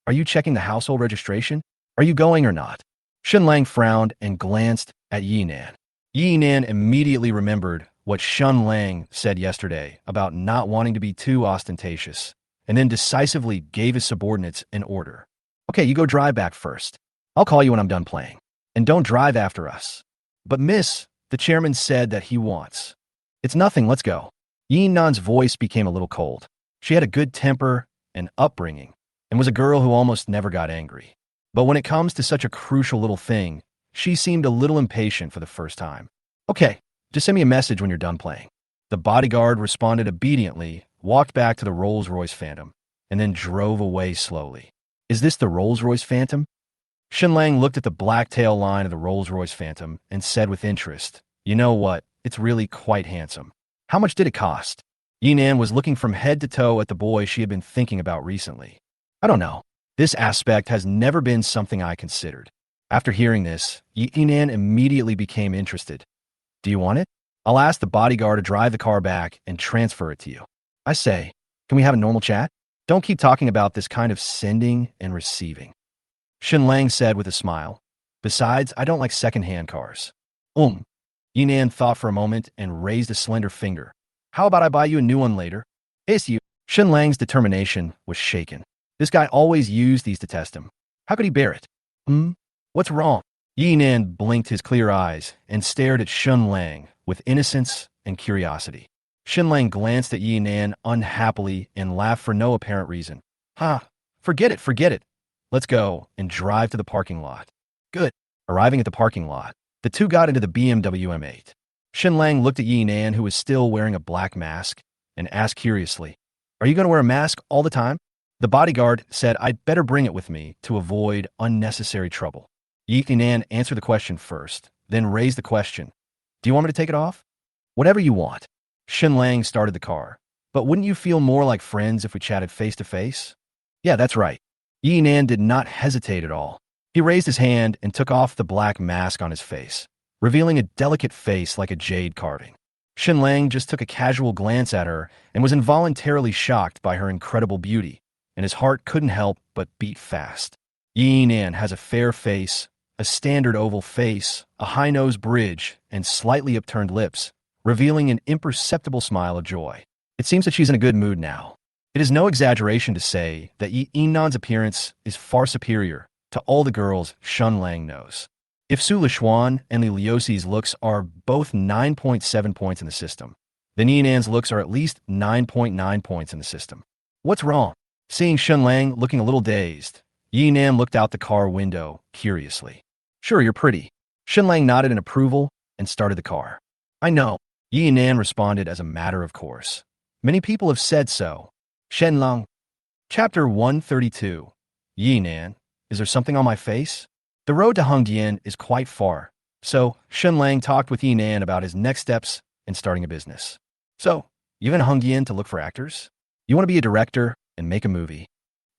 Are you checking the household registration? Are you going or not? Shen Lang frowned and glanced at Yi Nan. Yi Nan immediately remembered what Shen Lang said yesterday about not wanting to be too ostentatious, and then decisively gave his subordinates an order. Okay, you go drive back first. I'll call you when I'm done playing. And don't drive after us. But miss, the chairman said that he wants. It's nothing, let's go. Yi Nan's voice became a little cold. She had a good temper and upbringing, and was a girl who almost never got angry. But when it comes to such a crucial little thing, she seemed a little impatient for the first time. Okay, just send me a message when you're done playing. The bodyguard responded obediently, walked back to the Rolls-Royce Phantom, and then drove away slowly. Is this the Rolls-Royce Phantom? Shen Lang looked at the black tail line of the Rolls-Royce Phantom and said with interest, You know what, it's really quite handsome. How much did it cost? Yi Nan was looking from head to toe at the boy she had been thinking about recently. I don't know. This aspect has never been something I considered. After hearing this, Yi Nan immediately became interested. Do you want it? I'll ask the bodyguard to drive the car back and transfer it to you. I say, can we have a normal chat? Don't keep talking about this kind of sending and receiving. Shen Lang said with a smile. Besides, I don't like second-hand cars. Yi Nan thought for a moment and raised a slender finger. How about I buy you a new one later? It's you. Shen Lang's determination was shaken. This guy always used these to test him. How could he bear it? What's wrong? Yi Nan blinked his clear eyes and stared at Shen Lang with innocence and curiosity. Shen Lang glanced at Yi Nan unhappily and laughed for no apparent reason. Forget it. Let's go and drive to the parking lot. Good. Arriving at the parking lot, the two got into the BMW M8. Shen Lang looked at Yi Nan, who was still wearing a black mask, and asked curiously, Are you going to wear a mask all the time? The bodyguard said I'd better bring it with me to avoid unnecessary trouble. Yi Nan answered the question first, then raised the question, Do you want me to take it off? Whatever you want. Shen Lang started the car. But wouldn't you feel more like friends if we chatted face to face? Yeah, that's right. Yi Nan did not hesitate at all. He raised his hand and took off the black mask on his face, revealing a delicate face like a jade carving. Shen Lang just took a casual glance at her and was involuntarily shocked by her incredible beauty, and his heart couldn't help but beat fast. Yi Nan has a fair face, a standard oval face, a high-nose bridge, and slightly upturned lips, revealing an imperceptible smile of joy. It seems that she's in a good mood now. It is no exaggeration to say that Yi Nan's appearance is far superior to all the girls Shen Lang knows. If Su Lishuan and Li Liuxi's looks are both 9.7 points in the system, then Yi Nan's looks are at least 9.9 points in the system. What's wrong? Seeing Shen Lang looking a little dazed, Yi Nan looked out the car window curiously. Sure, you're pretty. Shen Lang nodded in approval and started the car. I know. Yi Nan responded as a matter of course. Many people have said so. Shen Lang. Chapter 132. Yi Nan, is there something on my face? The road to Hongdian is quite far, so Shen Lang talked with Yi Nan about his next steps in starting a business. So, you've been Hongdian to look for actors? You want to be a director and make a movie.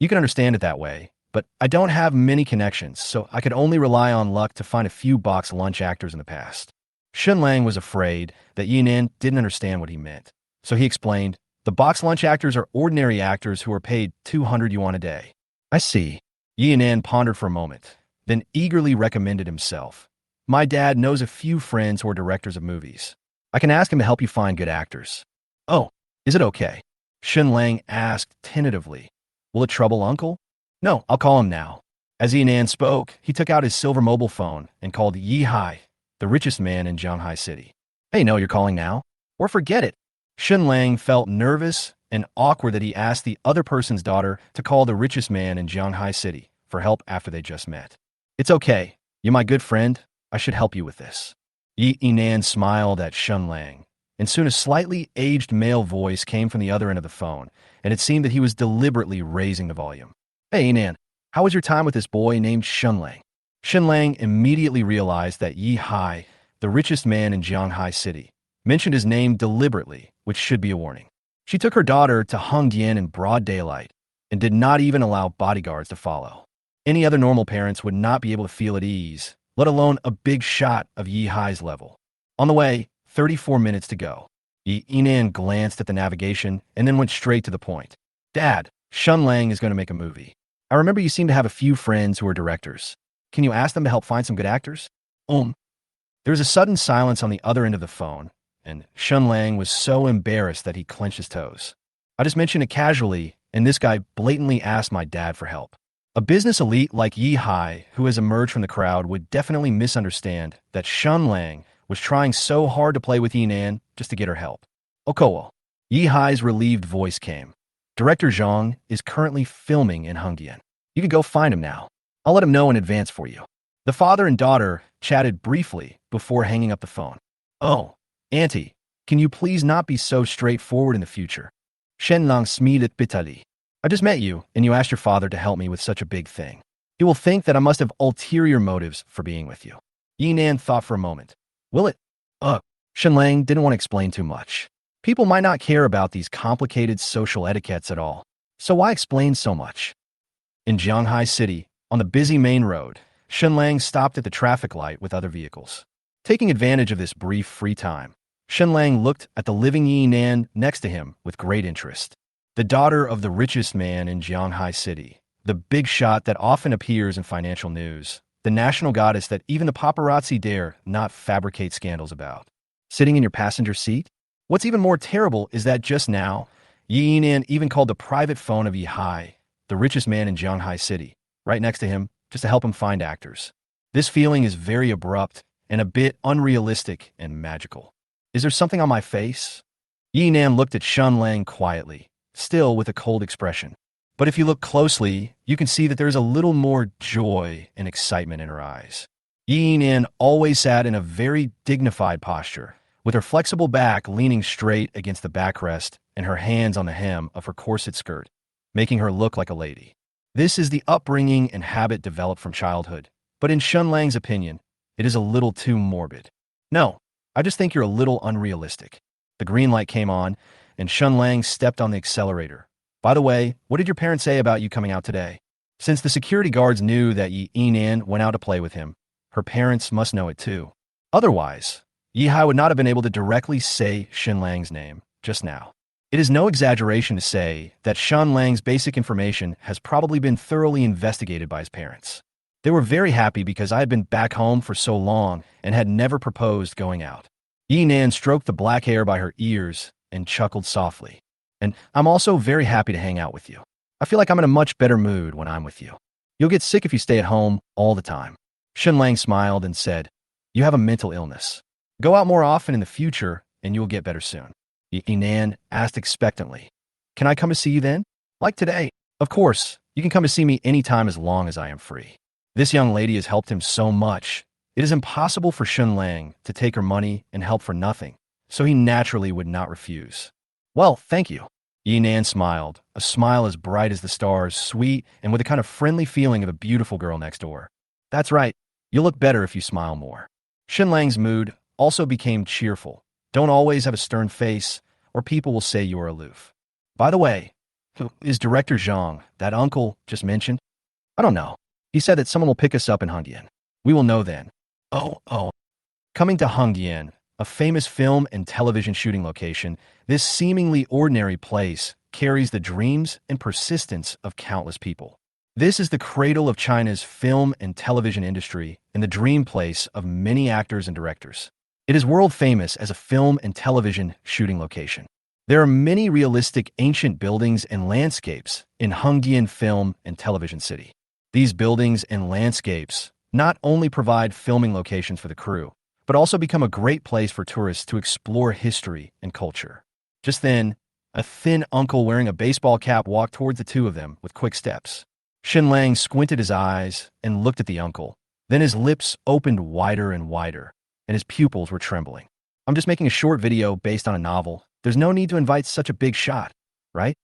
You can understand it that way, but I don't have many connections, so I could only rely on luck to find a few box lunch actors in the past. Shen Lang was afraid that Yi Nan didn't understand what he meant, so he explained, the box lunch actors are ordinary actors who are paid 200 yuan a day. I see. Yi Nan pondered for a moment, then eagerly recommended himself. My dad knows a few friends who are directors of movies. I can ask him to help you find good actors. Oh, is it okay? Shen Lang asked tentatively. Will it trouble Uncle? No, I'll call him now. As Yi Nan spoke, he took out his silver mobile phone and called Yi Hai, the richest man in Shanghai City. Hey, no, you're calling now? Or forget it. Shen Lang felt nervous and awkward that he asked the other person's daughter to call the richest man in Shanghai City for help after they just met. It's okay. You're my good friend. I should help you with this. Yi Nan smiled at Shen Lang, and soon a slightly aged male voice came from the other end of the phone, and it seemed that he was deliberately raising the volume. Hey, Yi Nan, how was your time with this boy named Shen Lang? Shen Lang immediately realized that Yi Hai, the richest man in Shanghai City, mentioned his name deliberately, which should be a warning. She took her daughter to Hongdian in broad daylight and did not even allow bodyguards to follow. Any other normal parents would not be able to feel at ease, let alone a big shot of Yi Hai's level. On the way, 34 minutes to go. Yi Nan glanced at the navigation and then went straight to the point. Dad, Shen Lang is going to make a movie. I remember you seem to have a few friends who are directors. Can you ask them to help find some good actors? There was a sudden silence on the other end of the phone, and Shen Lang was so embarrassed that he clenched his toes. I just mentioned it casually, and this guy blatantly asked my dad for help. A business elite like Yi Hai, who has emerged from the crowd, would definitely misunderstand that Shen Lang was trying so hard to play with Yi Nan just to get her help. Okowo. Yi Hai's relieved voice came. Director Zhang is currently filming in Hongdian. You can go find him now. I'll let him know in advance for you. The father and daughter chatted briefly before hanging up the phone. Oh, Auntie, can you please not be so straightforward in the future? Shen Lang smilet bitterly. I just met you, and you asked your father to help me with such a big thing. He will think that I must have ulterior motives for being with you. Yi Nan thought for a moment. Will it? Shen Lang didn't want to explain too much. People might not care about these complicated social etiquettes at all, so why explain so much? In Shanghai City, on the busy main road, Shen Lang stopped at the traffic light with other vehicles. Taking advantage of this brief free time, Shen Lang looked at the living Yi Nan next to him with great interest. The daughter of the richest man in Shanghai City, the big shot that often appears in financial news, the national goddess that even the paparazzi dare not fabricate scandals about. Sitting in your passenger seat? What's even more terrible is that just now, Yi Nan even called the private phone of Yi Hai, the richest man in Shanghai City, right next to him, just to help him find actors. This feeling is very abrupt and a bit unrealistic and magical. Is there something on my face? Yi Nan looked at Shen Lang quietly, still with a cold expression. But if you look closely, you can see that there's a little more joy and excitement in her eyes. Yi Nan always sat in a very dignified posture, with her flexible back leaning straight against the backrest and her hands on the hem of her corset skirt, making her look like a lady. This is the upbringing and habit developed from childhood, but in Shen Lang's opinion, it is a little too morbid. No, I just think you're a little unrealistic. The green light came on, and Shen Lang stepped on the accelerator. By the way, what did your parents say about you coming out today? Since the security guards knew that Yi Yinan went out to play with him, her parents must know it too. Otherwise, Yi Hai would not have been able to directly say Shen Lang's name just now. It is no exaggeration to say that Shen Lang's basic information has probably been thoroughly investigated by his parents. They were very happy because I had been back home for so long and had never proposed going out. Yi Nan stroked the black hair by her ears and chuckled softly. And I'm also very happy to hang out with you. I feel like I'm in a much better mood when I'm with you. You'll get sick if you stay at home all the time. Shen Lang smiled and said, you have a mental illness. Go out more often in the future and you will get better soon. Yinan asked expectantly, can I come to see you then? Like today? Of course, you can come to see me anytime as long as I am free. This young lady has helped him so much. It is impossible for Shen Lang to take her money and help for nothing, so he naturally would not refuse. Well, thank you. Yinan smiled, a smile as bright as the stars, sweet, and with a kind of friendly feeling of a beautiful girl next door. That's right, you'll look better if you smile more. Shen Lang's mood also became cheerful. Don't always have a stern face, or people will say you are aloof. By the way, who is Director Zhang, that uncle just mentioned? I don't know. He said that someone will pick us up in Hongyan. We will know then. Oh. Coming to Hongyan, a famous film and television shooting location, this seemingly ordinary place carries the dreams and persistence of countless people. This is the cradle of China's film and television industry and the dream place of many actors and directors. It is world famous as a film and television shooting location. There are many realistic ancient buildings and landscapes in Hongyan Film and Television City. These buildings and landscapes not only provide filming locations for the crew, but also become a great place for tourists to explore history and culture. Just then, a thin uncle wearing a baseball cap walked towards the two of them with quick steps. Shen Lang squinted his eyes and looked at the uncle. Then his lips opened wider and wider, and his pupils were trembling. I'm just making a short video based on a novel. There's no need to invite such a big shot, right?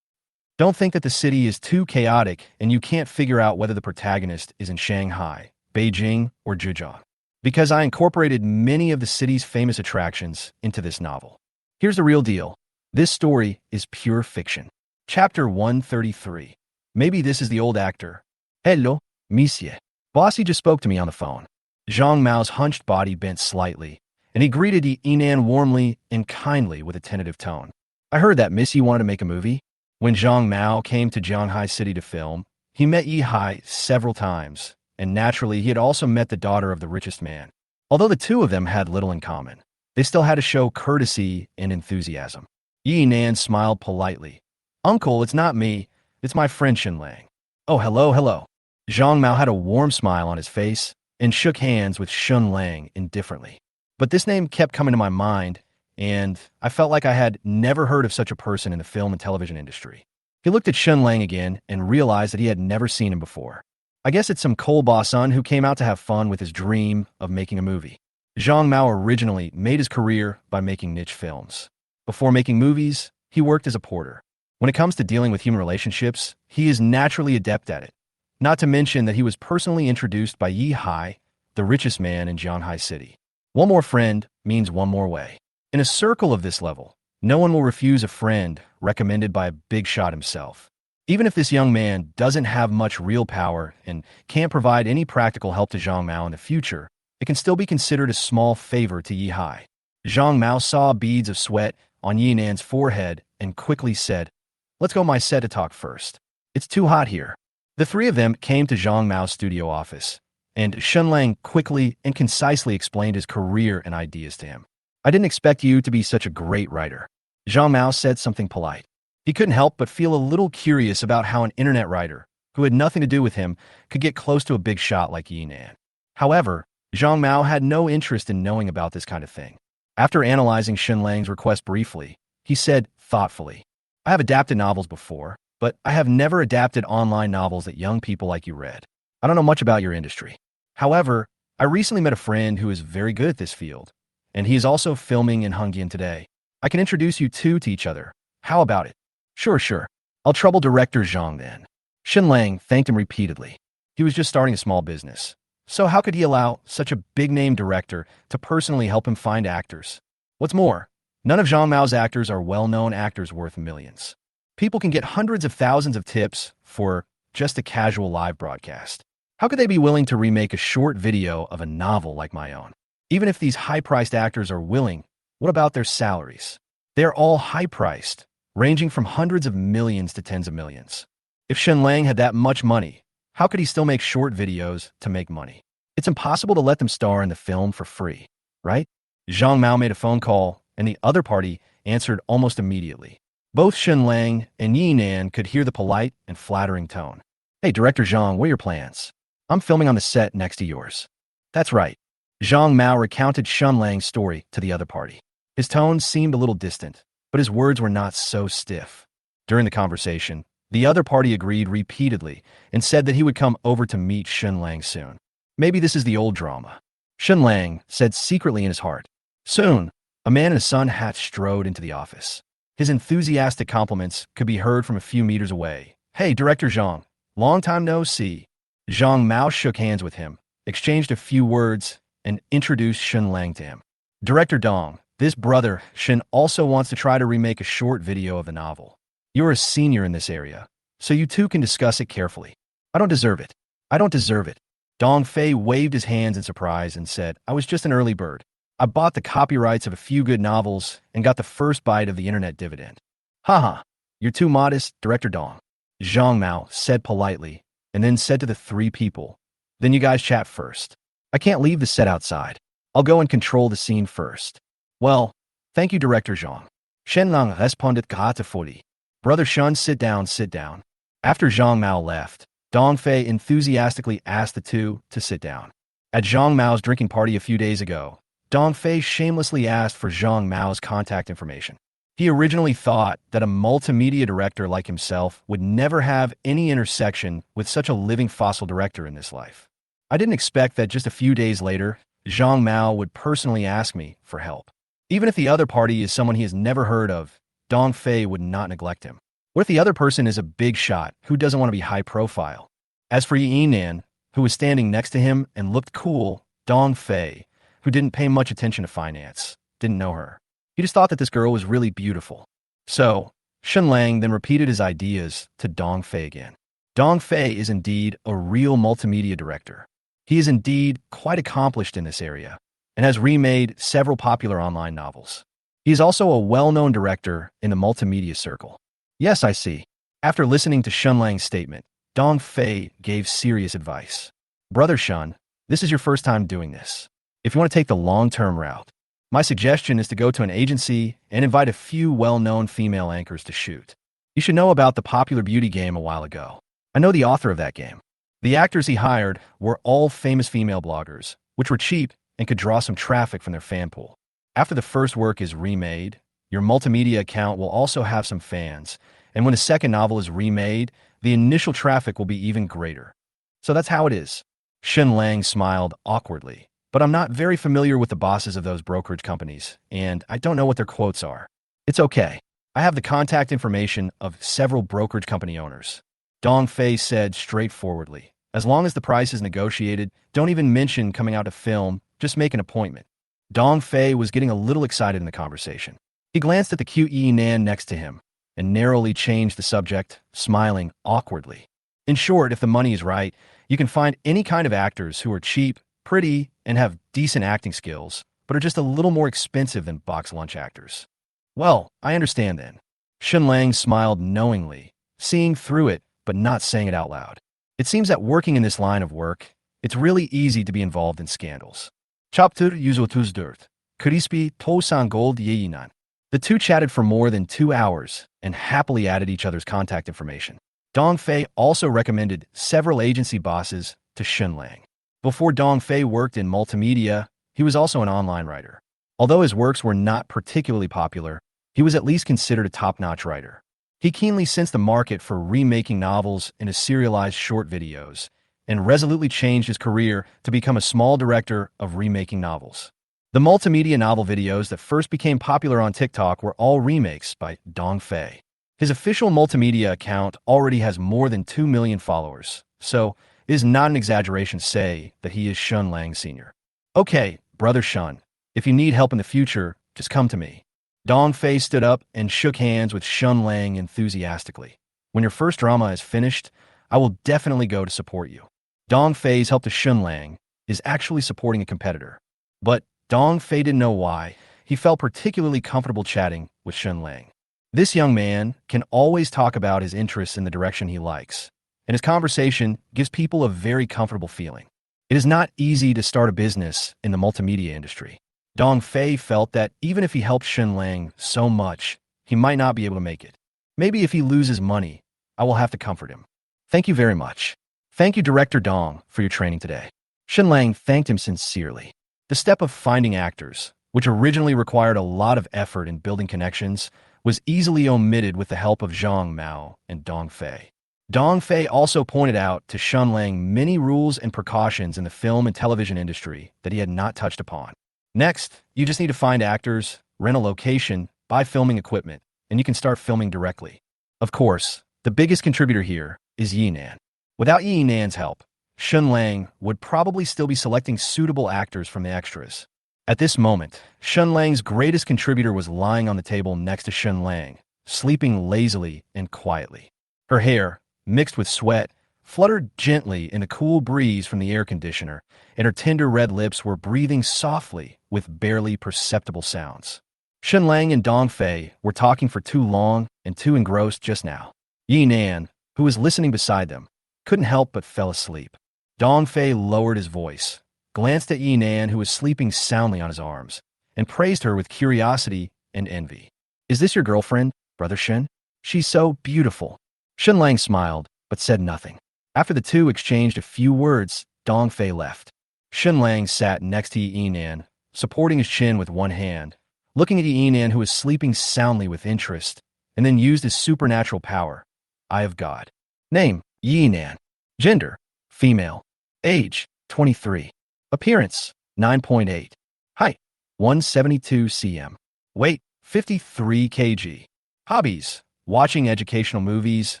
Don't think that the city is too chaotic and you can't figure out whether the protagonist is in Shanghai, Beijing, or Zhejiang, because I incorporated many of the city's famous attractions into this novel. Here's the real deal. This story is pure fiction. Chapter 133. Maybe this is the old actor. Hello, monsieur. Bossy just spoke to me on the phone. Zhang Mao's hunched body bent slightly, and he greeted Yinan warmly and kindly with a tentative tone. I heard that Missy wanted to make a movie. When Zhang Mao came to Jianghai City to film, he met Yi Hai several times, and naturally he had also met the daughter of the richest man. Although the two of them had little in common, they still had to show courtesy and enthusiasm. Yinan smiled politely. Uncle, it's not me. It's my friend Shen Lang. Oh, hello. Zhang Mao had a warm smile on his face and shook hands with Shen Lang indifferently. But this name kept coming to my mind, and I felt like I had never heard of such a person in the film and television industry. He looked at Shen Lang again and realized that he had never seen him before. I guess it's some coal boss son who came out to have fun with his dream of making a movie. Zhang Mao originally made his career by making niche films. Before making movies, he worked as a porter. When it comes to dealing with human relationships, he is naturally adept at it. Not to mention that he was personally introduced by Yi Hai, the richest man in Jianghai City. One more friend means one more way. In a circle of this level, no one will refuse a friend recommended by a big shot himself. Even if this young man doesn't have much real power and can't provide any practical help to Zhang Mao in the future, it can still be considered a small favor to Yi Hai. Zhang Mao saw beads of sweat on Yinan's forehead and quickly said, let's go my set to talk first. It's too hot here. The three of them came to Zhang Mao's studio office, and Shen Lang quickly and concisely explained his career and ideas to him. I didn't expect you to be such a great writer. Zhang Mao said something polite. He couldn't help but feel a little curious about how an internet writer, who had nothing to do with him, could get close to a big shot like Yinan. However, Zhang Mao had no interest in knowing about this kind of thing. After analyzing Shen Lang's request briefly, he said thoughtfully, I have adapted novels before, but I have never adapted online novels that young people like you read. I don't know much about your industry. However, I recently met a friend who is very good at this field, and he is also filming in Hongyan today. I can introduce you two to each other. How about it? Sure. I'll trouble Director Zhang then. Shen Lang thanked him repeatedly. He was just starting a small business. So how could he allow such a big-name director to personally help him find actors? What's more, None of Zhang Mao's actors are well-known actors worth millions. People can get hundreds of thousands of tips for just a casual live broadcast. How could they be willing to remake a short video of a novel like my own? Even if these high-priced actors are willing, what about their salaries? They're all high-priced, ranging from hundreds of millions to tens of millions. If Shen Lang had that much money, how could he still make short videos to make money? It's impossible to let them star in the film for free, right? Zhang Mao made a phone call, and the other party answered almost immediately. Both Shen Lang and Yi Nan could hear the polite and flattering tone. Hey, Director Zhang, what are your plans? I'm filming on the set next to yours. That's right. Zhang Mao recounted Shen Lang's story to the other party. His tone seemed a little distant, but his words were not so stiff. During the conversation, the other party agreed repeatedly and said that he would come over to meet Shen Lang soon. Maybe this is the old drama. Shen Lang said secretly in his heart. Soon, a man in a sun hat strode into the office. His enthusiastic compliments could be heard from a few meters away. Hey, Director Zhang, long time no see. Zhang Mao shook hands with him, exchanged a few words, and introduced Shen Lang to him. Director Dong, this brother, Shen, also wants to try to remake a short video of the novel. You're a senior in this area, so you two can discuss it carefully. I don't deserve it. I don't deserve it. Dong Fei waved his hands in surprise and said, I was just an early bird. I bought the copyrights of a few good novels and got the first bite of the internet dividend. Haha, you're too modest, Director Dong. Zhang Mao said politely, and then said to the three people, then you guys chat first. I can't leave the set outside. I'll go and control the scene first. Well, thank you, Director Zhang. Shen Lang responded gratefully. Brother Shen, sit down, sit down. After Zhang Mao left, Dong Fei enthusiastically asked the two to sit down. At Zhang Mao's drinking party a few days ago, Dong Fei shamelessly asked for Zhang Mao's contact information. He originally thought that a multimedia director like himself would never have any intersection with such a living fossil director in this life. I didn't expect that just a few days later, Zhang Mao would personally ask me for help. Even if the other party is someone he has never heard of, Dong Fei would not neglect him. What if the other person is a big shot who doesn't want to be high profile? As for Yi Nan, who was standing next to him and looked cool, Dong Fei, who didn't pay much attention to finance, didn't know her. He just thought that this girl was really beautiful. So, Shen Lang then repeated his ideas to Dong Fei again. Dong Fei is indeed a real multimedia director. He is indeed quite accomplished in this area and has remade several popular online novels. He is also a well-known director in the multimedia circle. Yes, I see. After listening to Shen Lang's statement, Dong Fei gave serious advice. Brother Shen, this is your first time doing this. If you want to take the long-term route, my suggestion is to go to an agency and invite a few well-known female anchors to shoot. You should know about the popular beauty game a while ago. I know the author of that game. The actors he hired were all famous female bloggers, which were cheap and could draw some traffic from their fan pool. After the first work is remade, your multimedia account will also have some fans, and when a second novel is remade, the initial traffic will be even greater. So that's how it is. Shen Lang smiled awkwardly, but I'm not very familiar with the bosses of those brokerage companies, and I don't know what their quotes are. It's okay. I have the contact information of several brokerage company owners. Dong Fei said straightforwardly. As long as the price is negotiated, don't even mention coming out to film, just make an appointment. Dong Fei was getting a little excited in the conversation. He glanced at the cute Yi Nan next to him and narrowly changed the subject, smiling awkwardly. In short, if the money is right, you can find any kind of actors who are cheap, pretty, and have decent acting skills, but are just a little more expensive than box lunch actors. Well, I understand then. Shen Lang smiled knowingly, seeing through it, but not saying it out loud. It seems that working in this line of work, it's really easy to be involved in scandals. Chapter Yuzotuzdirt. Kurispi Tosan Gold Yeyinan. The two chatted for more than 2 hours and happily added each other's contact information. Dong Fei also recommended several agency bosses to Shen Lang. Before Dong Fei worked in multimedia, he was also an online writer. Although his works were not particularly popular, he was at least considered a top-notch writer. He keenly sensed the market for remaking novels into serialized short videos and resolutely changed his career to become a small director of remaking novels. The multimedia novel videos that first became popular on TikTok were all remakes by Dong Fei. His official multimedia account already has more than 2 million followers, so it is not an exaggeration to say that he is Shen Lang Sr. Okay, Brother Shen, if you need help in the future, just come to me. Dong Fei stood up and shook hands with Shen Lang enthusiastically. When your first drama is finished, I will definitely go to support you. Dong Fei's help to Shen Lang is actually supporting a competitor. But Dong Fei didn't know why. He felt particularly comfortable chatting with Shen Lang. This young man can always talk about his interests in the direction he likes, and his conversation gives people a very comfortable feeling. It is not easy to start a business in the multimedia industry. Dong Fei felt that even if he helped Shen Lang so much, he might not be able to make it. Maybe if he loses money, I will have to comfort him. Thank you very much. Thank you, Director Dong, for your training today. Shen Lang thanked him sincerely. The step of finding actors, which originally required a lot of effort in building connections, was easily omitted with the help of Zhang Mao and Dong Fei. Dong Fei also pointed out to Shen Lang many rules and precautions in the film and television industry that he had not touched upon. Next, you just need to find actors, rent a location, buy filming equipment, and you can start filming directly. Of course, the biggest contributor here is Yinan. Without Yinan's help, Shen Lang would probably still be selecting suitable actors from the extras. At this moment, Shen Lang's greatest contributor was lying on the table next to Shen Lang, sleeping lazily and quietly. Her hair, mixed with sweat, fluttered gently in the cool breeze from the air conditioner, and her tender red lips were breathing softly with barely perceptible sounds. Shen Lang and Dong Fei were talking for too long and too engrossed just now. Yinan, who was listening beside them, couldn't help but fell asleep. Dong Fei lowered his voice, glanced at Yinan, who was sleeping soundly on his arms, and praised her with curiosity and envy. Is this your girlfriend, Brother Shen? She's so beautiful. Shen Lang smiled, but said nothing. After the two exchanged a few words, Dong Fei left. Shen Lang sat next to Yinan, supporting his chin with one hand, looking at Yinan, who was sleeping soundly with interest, and then used his supernatural power, Eye of God. Name, Yinan. Gender, female. Age, 23. Appearance, 9.8. Height, 172 cm. Weight, 53 kg. Hobbies, watching educational movies,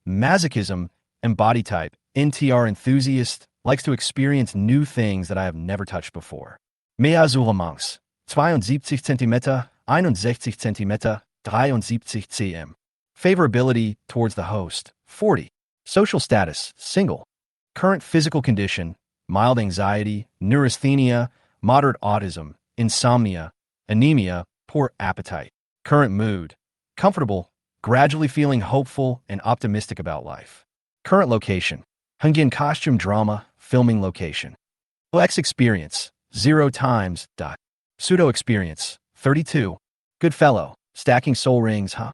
masochism, and body type. NTR enthusiast, likes to experience new things that I have never touched before. Measurements, 72 cm, 61 cm, 73 cm. Favorability towards the host, 40. Social status, single. Current physical condition, mild anxiety, neurasthenia, moderate autism, insomnia, anemia, poor appetite. Current mood, comfortable, gradually feeling hopeful and optimistic about life. Current location, Hungyan costume drama, filming location. OX experience, 0 times. Pseudo experience, 32. Good fellow, stacking soul rings, huh?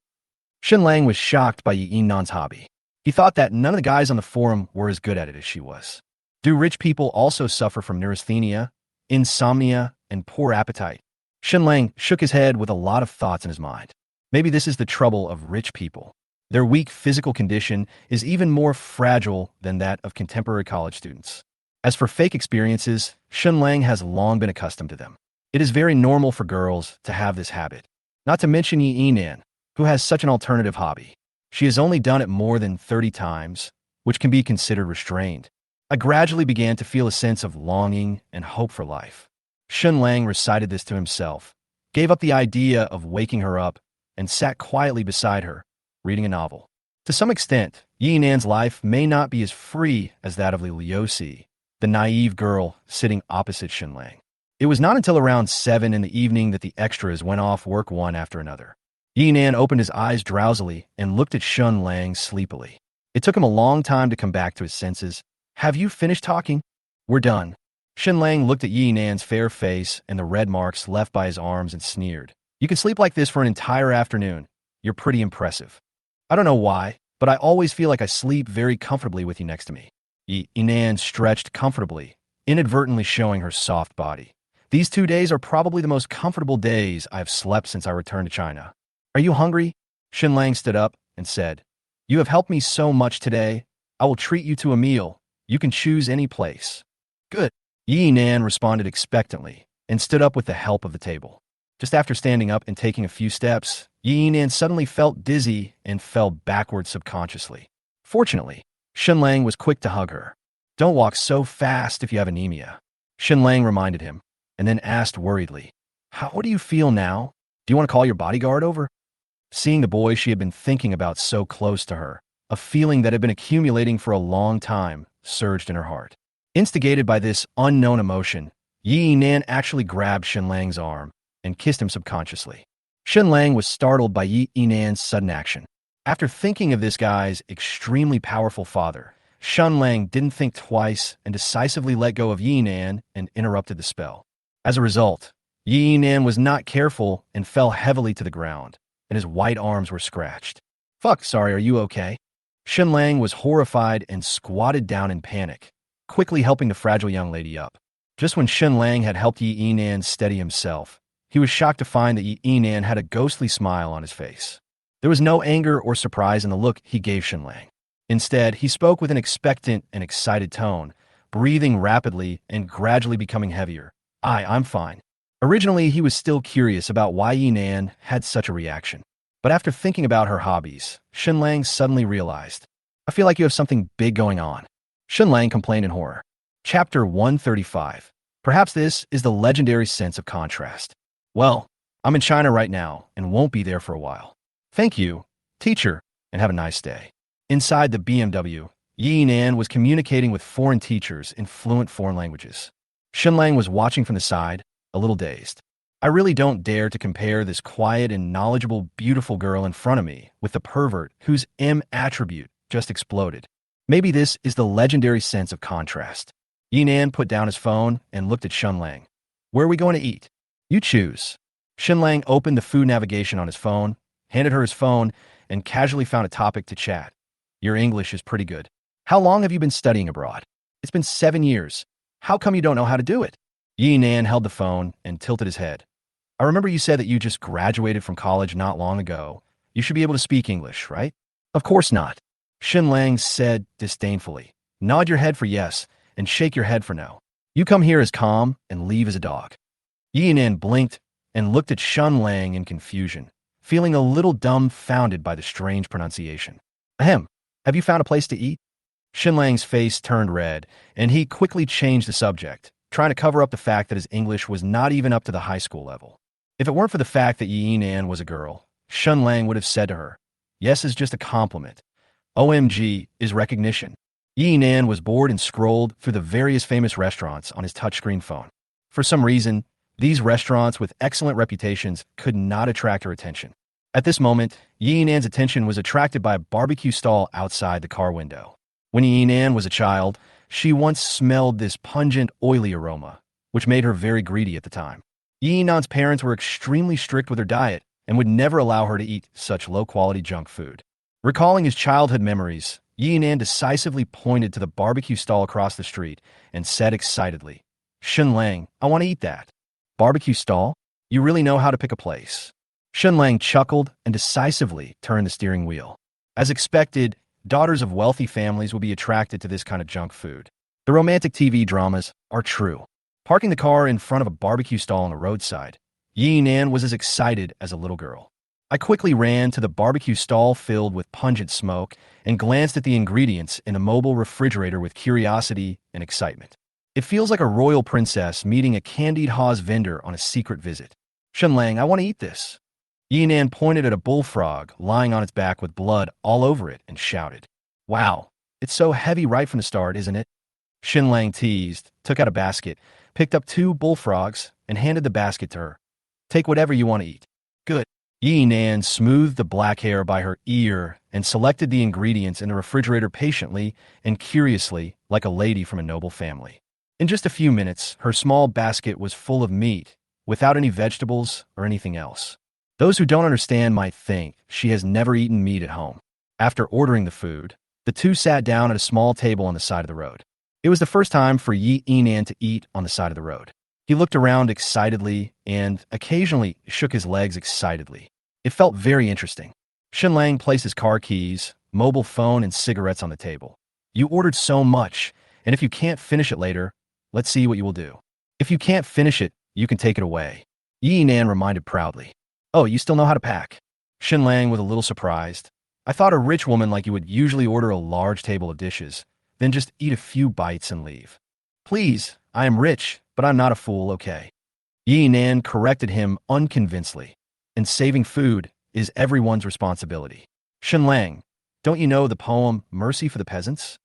Shen Lang was shocked by Yinan's hobby. He thought that none of the guys on the forum were as good at it as she was. Do rich people also suffer from neurasthenia, insomnia, and poor appetite? Shen Lang shook his head with a lot of thoughts in his mind. Maybe this is the trouble of rich people. Their weak physical condition is even more fragile than that of contemporary college students. As for fake experiences, Shen Lang has long been accustomed to them. It is very normal for girls to have this habit. Not to mention Yinan, who has such an alternative hobby. She has only done it more than 30 times, which can be considered restrained. I gradually began to feel a sense of longing and hope for life. Shen Lang recited this to himself, gave up the idea of waking her up, and sat quietly beside her, reading a novel. To some extent, Yinan's life may not be as free as that of Liosi, the naive girl sitting opposite Shen Lang. It was not until around 7 in the evening that the extras went off work one after another. Yinan opened his eyes drowsily and looked at Shen Lang sleepily. It took him a long time to come back to his senses. Have you finished talking? We're done. Shen Lang looked at Yinan's fair face and the red marks left by his arms and sneered. You can sleep like this for an entire afternoon. You're pretty impressive. I don't know why, but I always feel like I sleep very comfortably with you next to me. Yinan stretched comfortably, inadvertently showing her soft body. These 2 days are probably the most comfortable days I have slept since I returned to China. Are you hungry? Shen Lang stood up and said, You have helped me so much today. I will treat you to a meal. You can choose any place. Good. Yinan responded expectantly and stood up with the help of the table. Just after standing up and taking a few steps, Yinan suddenly felt dizzy and fell backward subconsciously. Fortunately, Shen Lang was quick to hug her. Don't walk so fast if you have anemia. Shen Lang reminded him, and then asked worriedly, How do you feel now? Do you want to call your bodyguard over? Seeing the boy she had been thinking about so close to her, a feeling that had been accumulating for a long time surged in her heart. Instigated by this unknown emotion, Yi Nan actually grabbed Shen Lang's arm and kissed him subconsciously. Shen Lang was startled by Yi Nan's sudden action. After thinking of this guy's extremely powerful father, Shen Lang didn't think twice and decisively let go of Yi Nan and interrupted the spell. As a result, Yi Nan was not careful and fell heavily to the ground, and his white arms were scratched. Fuck, sorry, are you okay? Shen Lang was horrified and squatted down in panic, quickly helping the fragile young lady up. Just when Shen Lang had helped Yi Nan steady himself, he was shocked to find that Yi Nan had a ghostly smile on his face. There was no anger or surprise in the look he gave Shen Lang. Instead, he spoke with an expectant and excited tone, breathing rapidly and gradually becoming heavier. I'm fine. Originally, he was still curious about why Yi Nan had such a reaction. But after thinking about her hobbies, Shen Lang suddenly realized, I feel like you have something big going on. Shen Lang complained in horror. Chapter 135. Perhaps this is the legendary sense of contrast. Well, I'm in China right now and won't be there for a while. Thank you, teacher, and have a nice day. Inside the BMW, Yi Nan was communicating with foreign teachers in fluent foreign languages. Shen Lang was watching from the side, a little dazed. I really don't dare to compare this quiet and knowledgeable, beautiful girl in front of me with the pervert whose M attribute just exploded. Maybe this is the legendary sense of contrast. Yi Nan put down his phone and looked at Shen Lang. Where are we going to eat? You choose. Shen Lang opened the food navigation on his phone, handed her his phone, and casually found a topic to chat. Your English is pretty good. How long have you been studying abroad? It's been 7 years. How come you don't know how to do it? Yi Nan held the phone and tilted his head. I remember you said that you just graduated from college not long ago. You should be able to speak English, right? Of course not. Shen Lang said disdainfully. Nod your head for yes and shake your head for no. You come here as calm and leave as a dog. Yi Nan blinked and looked at Shen Lang in confusion, feeling a little dumbfounded by the strange pronunciation. Ahem, have you found a place to eat? Shen Lang's face turned red, and he quickly changed the subject, trying to cover up the fact that his English was not even up to the high school level. If it weren't for the fact that Yi Nan was a girl, Shen Lang would have said to her, yes is just a compliment. OMG is recognition. Yi Nan was bored and scrolled through the various famous restaurants on his touchscreen phone. For some reason, these restaurants with excellent reputations could not attract her attention. At this moment, Yi Nan's attention was attracted by a barbecue stall outside the car window. When Yi Nan was a child, she once smelled this pungent, oily aroma, which made her very greedy at the time. Yi Nan's parents were extremely strict with her diet and would never allow her to eat such low-quality junk food. Recalling his childhood memories, Yi Nan decisively pointed to the barbecue stall across the street and said excitedly, Shen Lang, I want to eat that. Barbecue stall? You really know how to pick a place. Shen Lang chuckled and decisively turned the steering wheel. As expected, daughters of wealthy families will be attracted to this kind of junk food. The romantic TV dramas are true. Parking the car in front of a barbecue stall on the roadside, Yi Nan was as excited as a little girl. I quickly ran to the barbecue stall filled with pungent smoke and glanced at the ingredients in a mobile refrigerator with curiosity and excitement. It feels like a royal princess meeting a candied Haas vendor on a secret visit. Shen Lang, I want to eat this. Yi Nan pointed at a bullfrog lying on its back with blood all over it and shouted, Wow, it's so heavy right from the start, isn't it? Shen Lang teased, took out a basket, picked up 2 bullfrogs, and handed the basket to her. Take whatever you want to eat. Good. Yi Nan smoothed the black hair by her ear and selected the ingredients in the refrigerator patiently and curiously like a lady from a noble family. In just a few minutes, her small basket was full of meat, without any vegetables or anything else. Those who don't understand might think she has never eaten meat at home. After ordering the food, the two sat down at a small table on the side of the road. It was the first time for Yi Nan to eat on the side of the road. He looked around excitedly and occasionally shook his legs excitedly. It felt very interesting. Shen Lang placed his car keys, mobile phone, and cigarettes on the table. You ordered so much, and if you can't finish it later, let's see what you will do. If you can't finish it, you can take it away. Yi Nan reminded proudly. Oh, you still know how to pack? Shen Lang was a little surprised. I thought a rich woman like you would usually order a large table of dishes, then just eat a few bites and leave. Please, I am rich, but I'm not a fool, okay? Yi Nan corrected him unconvincedly. and saving food is everyone's responsibility. Shen Lang, don't you know the poem Mercy for the Peasants?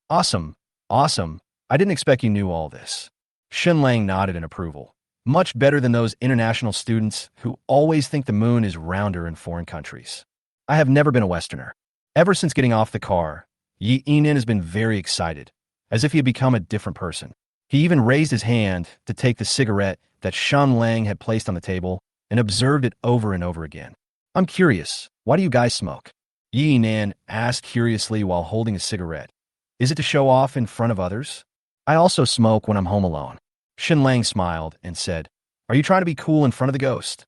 Awesome, awesome. I didn't expect you knew all this. Shen Lang nodded in approval. Much better than those international students who always think the moon is rounder in foreign countries. I have never been a Westerner. Ever since getting off the car, Yi Yinan has been very excited, as if he had become a different person. He even raised his hand to take the cigarette that Shen Lang had placed on the table and observed it over and over again. I'm curious, why do you guys smoke? Yi Yinan asked curiously while holding a cigarette. Is it to show off in front of others? I also smoke when I'm home alone. Shen Lang smiled and said, Are you trying to be cool in front of the ghost?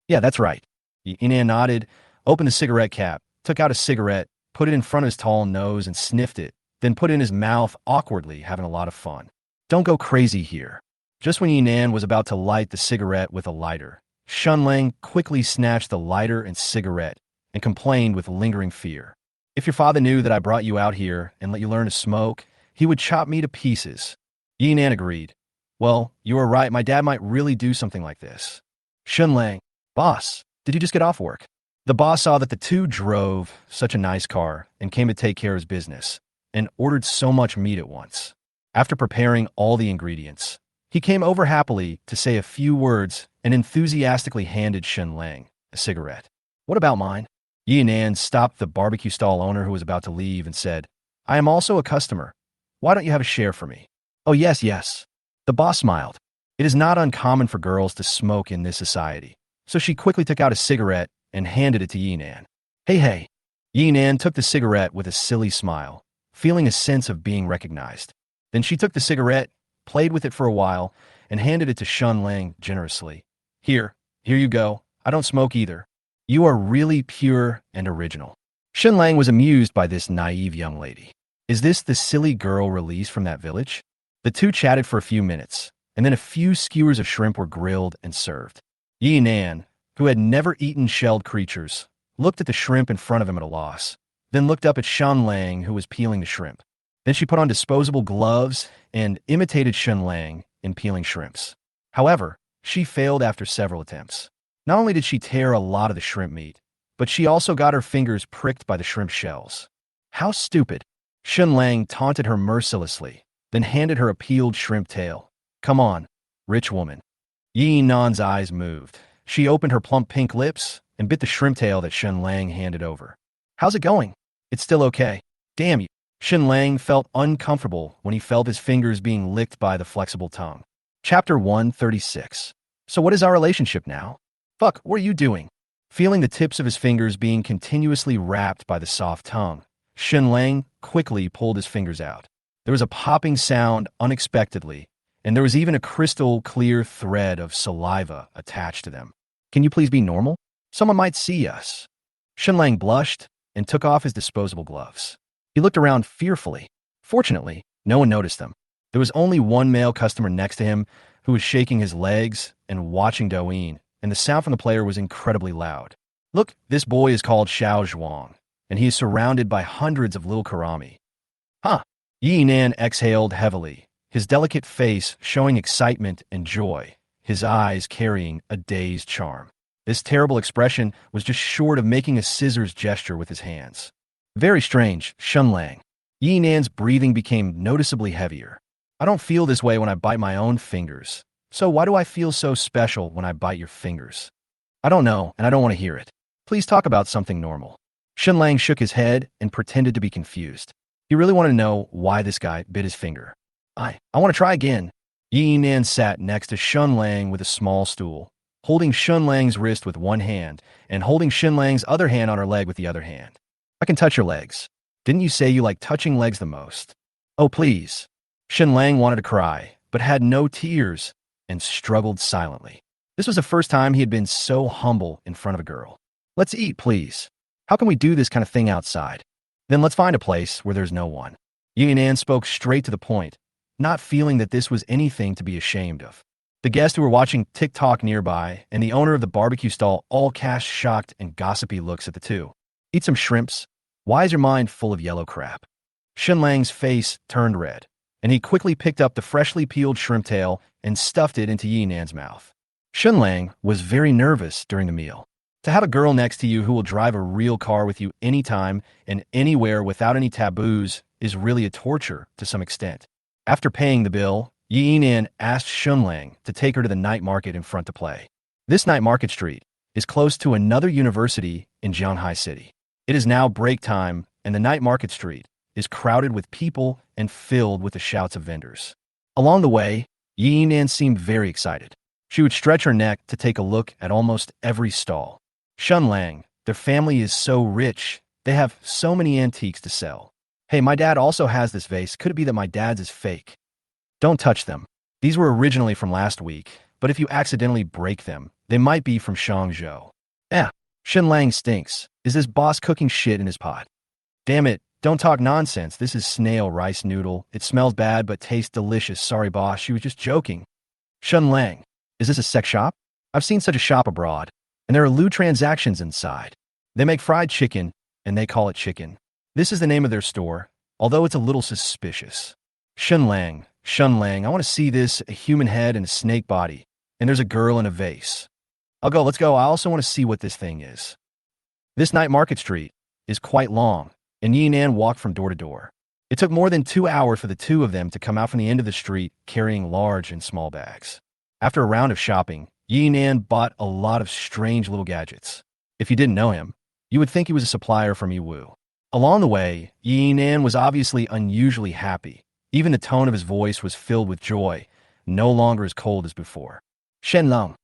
Yeah, that's right. Yi Yinan nodded, opened the cigarette cap, took out a cigarette, put it in front of his tall nose and sniffed it, then put it in his mouth awkwardly, having a lot of fun. Don't go crazy here. Just when Yinan was about to light the cigarette with a lighter, Shen Lang quickly snatched the lighter and cigarette and complained with lingering fear. If your father knew that I brought you out here and let you learn to smoke, he would chop me to pieces. Yinan agreed. Well, you are right, my dad might really do something like this. Shen Lang, boss, did you just get off work? The boss saw that the two drove such a nice car and came to take care of his business, and ordered so much meat at once. After preparing all the ingredients, he came over happily to say a few words and enthusiastically handed Shen Lang a cigarette. What about mine? Yinan stopped the barbecue stall owner who was about to leave and said, I am also a customer. Why don't you have a share for me? Oh, yes, yes. The boss smiled. It is not uncommon for girls to smoke in this society, so she quickly took out a cigarette and handed it to Yinan. Hey, hey. Yinan took the cigarette with a silly smile, feeling a sense of being recognized. Then she took the cigarette, played with it for a while, and handed it to Shen Lang generously. Here you go. I don't smoke either. You are really pure and original. Shen Lang was amused by this naive young lady. Is this the silly girl released from that village? The two chatted for a few minutes, and then a few skewers of shrimp were grilled and served. Yinan, who had never eaten shelled creatures, looked at the shrimp in front of him at a loss, then looked up at Shen Lang, who was peeling the shrimp. Then she put on disposable gloves and imitated Shen Lang in peeling shrimps. However, she failed after several attempts. Not only did she tear a lot of the shrimp meat, but she also got her fingers pricked by the shrimp shells. How stupid! Shen Lang taunted her mercilessly, then handed her a peeled shrimp tail. Come on, rich woman. Yi Nan's eyes moved. She opened her plump pink lips and bit the shrimp tail that Shen Lang handed over. How's it going? It's still okay. Damn you. Shen Lang felt uncomfortable when he felt his fingers being licked by the flexible tongue. Chapter 136. So what is our relationship now? Fuck, what are you doing? Feeling the tips of his fingers being continuously wrapped by the soft tongue, Shen Lang quickly pulled his fingers out. There was a popping sound unexpectedly, and there was even a crystal clear thread of saliva attached to them. Can you please be normal? Someone might see us. Shen Lang blushed and took off his disposable gloves. He looked around fearfully. Fortunately, no one noticed them. There was only one male customer next to him who was shaking his legs and watching Douyin, and the sound from the player was incredibly loud. Look, this boy is called Xiao Zhuang, and he is surrounded by hundreds of little karami. Huh. Yi Nan exhaled heavily, his delicate face showing excitement and joy, his eyes carrying a dazed charm. This terrible expression was just short of making a scissors gesture with his hands. Very strange, Shen Lang. Yi Nan's breathing became noticeably heavier. I don't feel this way when I bite my own fingers. So why do I feel so special when I bite your fingers? I don't know, and I don't want to hear it. Please talk about something normal. Shen Lang shook his head and pretended to be confused. He really wanted to know why this guy bit his finger. I want to try again. Yi Nan sat next to Shen Lang with a small stool, holding Shen Lang's wrist with one hand and holding Shen Lang's other hand on her leg with the other hand. I can touch your legs. Didn't you say you like touching legs the most? Oh, please. Shen Lang wanted to cry, but had no tears and struggled silently. This was the first time he had been so humble in front of a girl. Let's eat, please. How can we do this kind of thing outside? Then let's find a place where there's no one. Yi Nan spoke straight to the point, not feeling that this was anything to be ashamed of. The guests who were watching TikTok nearby and the owner of the barbecue stall all cast shocked and gossipy looks at the two. Eat some shrimps. Why is your mind full of yellow crap? Shen Lang's face turned red, and he quickly picked up the freshly peeled shrimp tail and stuffed it into Yi Nan's mouth. Shen Lang was very nervous during the meal. To have a girl next to you who will drive a real car with you anytime and anywhere without any taboos is really a torture to some extent. After paying the bill, Yinan asked Shen Lang to take her to the night market in front to play. This night market street is close to another university in Jianghai City. It is now break time, and the night market street is crowded with people and filled with the shouts of vendors. Along the way, Yinan seemed very excited. She would stretch her neck to take a look at almost every stall. Shen Lang, their family is so rich, they have so many antiques to sell. Hey, my dad also has this vase. Could it be that my dad's is fake? Don't touch them. These were originally from last week, but if you accidentally break them, they might be from Shangzhou. Shen Lang stinks. Is this boss cooking shit in his pot? Damn it, don't talk nonsense. This is snail rice noodle. It smells bad but tastes delicious. Sorry, boss, she was just joking. Shen Lang, is this a sex shop? I've seen such a shop abroad, and there are lewd transactions inside. They make fried chicken, and they call it chicken. This is the name of their store, although it's a little suspicious. Shen Lang, I want to see this, a human head and a snake body, and there's a girl in a vase. Let's go. I also want to see what this thing is. This night market street is quite long, and Yinan walked from door to door. It took more than 2 hours for the two of them to come out from the end of the street carrying large and small bags. After a round of shopping, Yinan bought a lot of strange little gadgets. If you didn't know him, you would think he was a supplier from Yiwu. Along the way, Yinan was obviously unusually happy. Even the tone of his voice was filled with joy, no longer as cold as before. Shen Lang.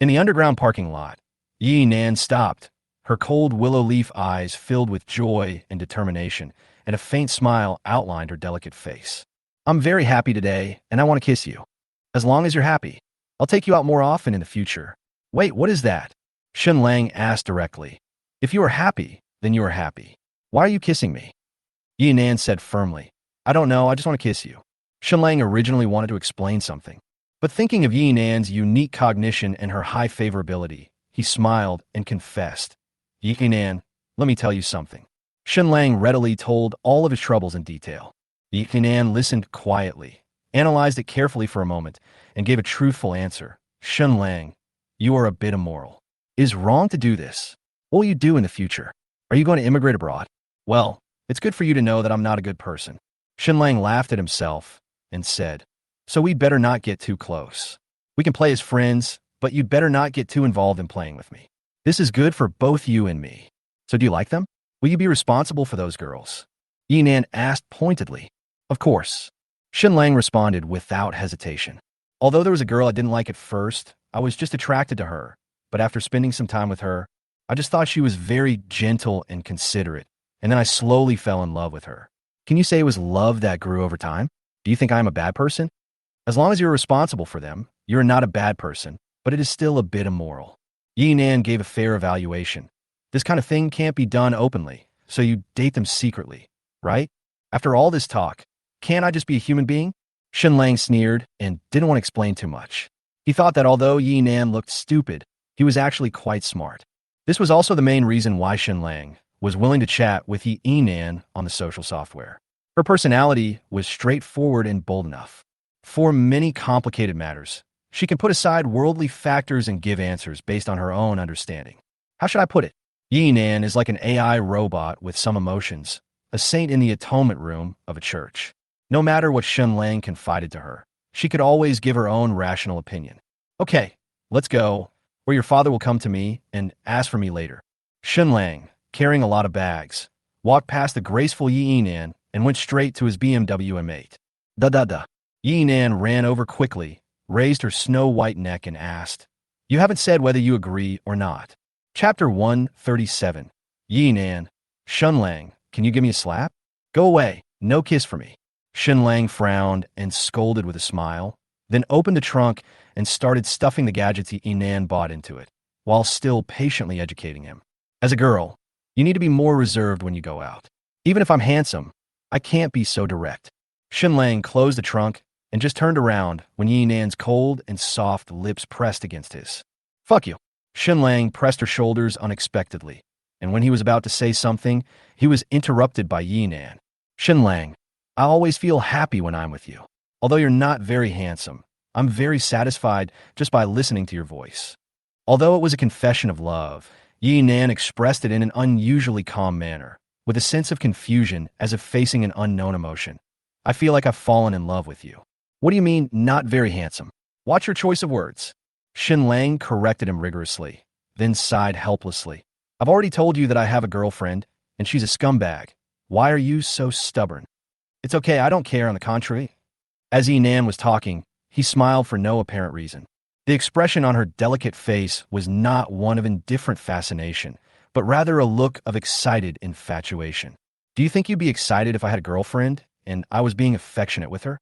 In the underground parking lot, Yinan stopped. Her cold willow leaf eyes filled with joy and determination, and a faint smile outlined her delicate face. I'm very happy today, and I want to kiss you. As long as you're happy, I'll take you out more often in the future. Wait, what is that? Shen Lang asked directly. If you are happy, then you are happy. Why are you kissing me? Yinan said firmly. I don't know, I just want to kiss you. Shen Lang originally wanted to explain something, but thinking of Yinan's unique cognition and her high favorability, he smiled and confessed. Yinan, let me tell you something. Shen Lang readily told all of his troubles in detail. Yinan listened quietly, analyzed it carefully for a moment, and gave a truthful answer. Shen Lang, you are a bit immoral. It is wrong to do this. What will you do in the future? Are you going to immigrate abroad? Well, it's good for you to know that I'm not a good person. Shen Lang laughed at himself and said, so we'd better not get too close. We can play as friends, but you'd better not get too involved in playing with me. This is good for both you and me. So do you like them? Will you be responsible for those girls? Yinan asked pointedly. Of course. Shen Lang responded without hesitation. Although there was a girl I didn't like at first, I was just attracted to her. But after spending some time with her, I just thought she was very gentle and considerate, and then I slowly fell in love with her. Can you say it was love that grew over time? Do you think I am a bad person? As long as you're responsible for them, you're not a bad person, but it is still a bit immoral. Yinan gave a fair evaluation. This kind of thing can't be done openly, so you date them secretly, right? After all this talk, can't I just be a human being? Shen Lang sneered and didn't want to explain too much. He thought that although Yinan looked stupid, he was actually quite smart. This was also the main reason why Shen Lang was willing to chat with Yinan on the social software. Her personality was straightforward and bold enough. For many complicated matters, she can put aside worldly factors and give answers based on her own understanding. How should I put it? Yinan is like an AI robot with some emotions, a saint in the atonement room of a church. No matter what Shen Lang confided to her, she could always give her own rational opinion. Okay, let's go, or your father will come to me and ask for me later. Shen Lang, carrying a lot of bags, walked past the graceful Yinan and went straight to his BMW M8. Da. Yinan ran over quickly, raised her snow-white neck and asked, you haven't said whether you agree or not. Chapter 137. Yinan, Shen Lang, can you give me a slap? Go away, no kiss for me. Shen Lang frowned and scolded with a smile, then opened the trunk and started stuffing the gadgets Yinan bought into it, while still patiently educating him. As a girl, you need to be more reserved when you go out. Even if I'm handsome, I can't be so direct. Shen Lang closed the trunk and just turned around when Yinan's cold and soft lips pressed against his. Fuck you. Shen Lang pressed her shoulders unexpectedly, and when he was about to say something, he was interrupted by Yinan. Shen Lang, I always feel happy when I'm with you. Although you're not very handsome, I'm very satisfied just by listening to your voice. Although it was a confession of love, Yi Nan expressed it in an unusually calm manner, with a sense of confusion as if facing an unknown emotion. I feel like I've fallen in love with you. What do you mean, not very handsome? Watch your choice of words. Shen Lang corrected him rigorously, then sighed helplessly. I've already told you that I have a girlfriend, and she's a scumbag. Why are you so stubborn? It's okay, I don't care, on the contrary. As Yi Nan was talking, he smiled for no apparent reason. The expression on her delicate face was not one of indifferent fascination, but rather a look of excited infatuation. Do you think you'd be excited if I had a girlfriend, and I was being affectionate with her?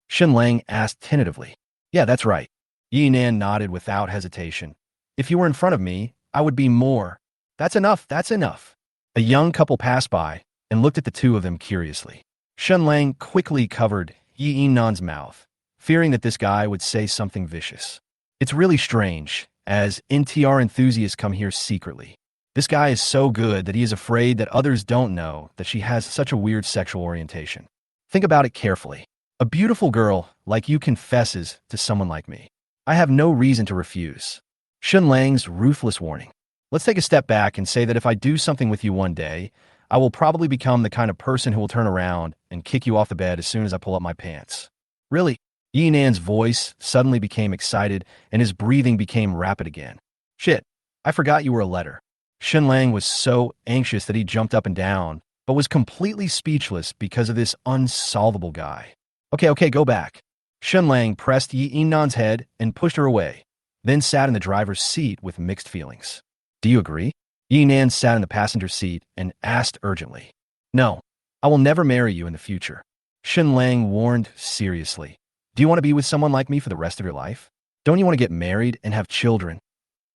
Shen Lang asked tentatively. Yeah, that's right. Yi Nan nodded without hesitation. If you were in front of me, I would be more. That's enough, that's enough. A young couple passed by and looked at the two of them curiously. Shen Lang quickly covered Yi Nan's mouth, fearing that this guy would say something vicious. It's really strange, as NTR enthusiasts come here secretly. This guy is so good that he is afraid that others don't know that she has such a weird sexual orientation. Think about it carefully. A beautiful girl like you confesses to someone like me. I have no reason to refuse. Shen Lang's ruthless warning. Let's take a step back and say that if I do something with you one day, I will probably become the kind of person who will turn around and kick you off the bed as soon as I pull up my pants. Really? Yi Nan's voice suddenly became excited, and his breathing became rapid again. Shit, I forgot you were a letter. Shen Lang was so anxious that he jumped up and down, but was completely speechless because of this unsolvable guy. Okay, go back. Shen Lang pressed Yi Nan's head and pushed her away, then sat in the driver's seat with mixed feelings. Do you agree? Yi Nan sat in the passenger seat and asked urgently. No, I will never marry you in the future. Shen Lang warned seriously. Do you want to be with someone like me for the rest of your life? Don't you want to get married and have children?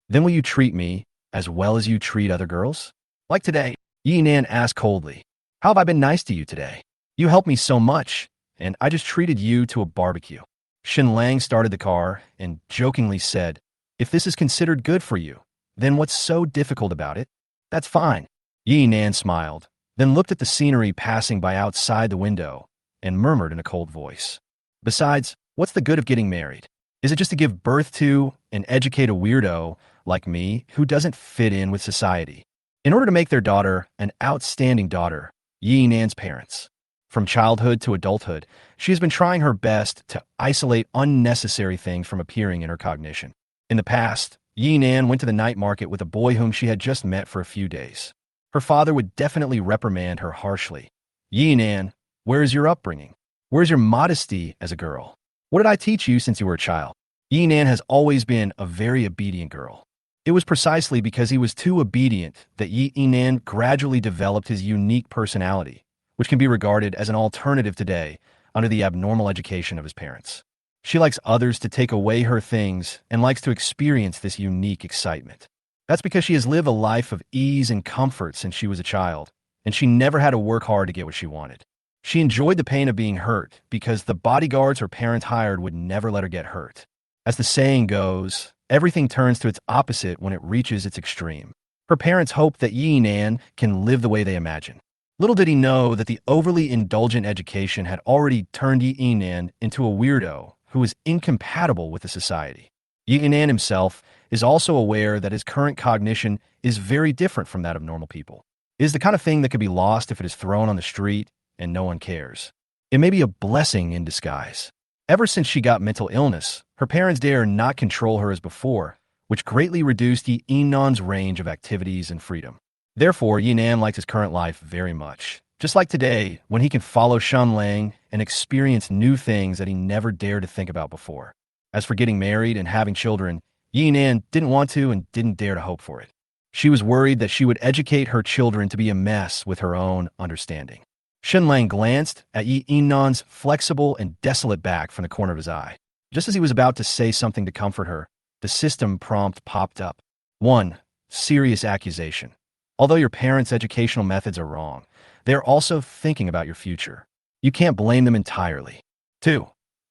Then will you treat me as well as you treat other girls? Like today, Yi Nan asked coldly. How have I been nice to you today? You helped me so much, and I just treated you to a barbecue. Shen Lang started the car and jokingly said, if this is considered good for you, then what's so difficult about it? That's fine. Yi Nan smiled, then looked at the scenery passing by outside the window and murmured in a cold voice. Besides, what's the good of getting married? Is it just to give birth to and educate a weirdo like me who doesn't fit in with society? In order to make their daughter an outstanding daughter, Yi Nan's parents, from childhood to adulthood, she has been trying her best to isolate unnecessary things from appearing in her cognition. In the past, Yi Nan went to the night market with a boy whom she had just met for a few days. Her father would definitely reprimand her harshly. Yi Nan, where is your upbringing? Where's your modesty as a girl? What did I teach you since you were a child? Yi Nan has always been a very obedient girl. It was precisely because he was too obedient that Yi Nan gradually developed his unique personality, which can be regarded as an alternative today under the abnormal education of his parents. She likes others to take away her things and likes to experience this unique excitement. That's because she has lived a life of ease and comfort since she was a child, and she never had to work hard to get what she wanted. She enjoyed the pain of being hurt because the bodyguards her parents hired would never let her get hurt. As the saying goes, everything turns to its opposite when it reaches its extreme. Her parents hoped that Yi Nan can live the way they imagine. Little did he know that the overly indulgent education had already turned Yi Nan into a weirdo who was incompatible with the society. Yi Nan himself is also aware that his current cognition is very different from that of normal people. It is the kind of thing that could be lost if it is thrown on the street and no one cares. It may be a blessing in disguise. Ever since she got mental illness, her parents dare not control her as before, which greatly reduced Yi Nan's range of activities and freedom. Therefore, Yi Nan liked his current life very much, just like today when he can follow Shen Lang and experience new things that he never dared to think about before. As for getting married and having children, Yi Nan didn't want to and didn't dare to hope for it. She was worried that she would educate her children to be a mess with her own understanding. Shen Lang glanced at Yi Nan's flexible and desolate back from the corner of his eye. Just as he was about to say something to comfort her, the system prompt popped up. 1. Serious accusation. Although your parents' educational methods are wrong, they are also thinking about your future. You can't blame them entirely. 2.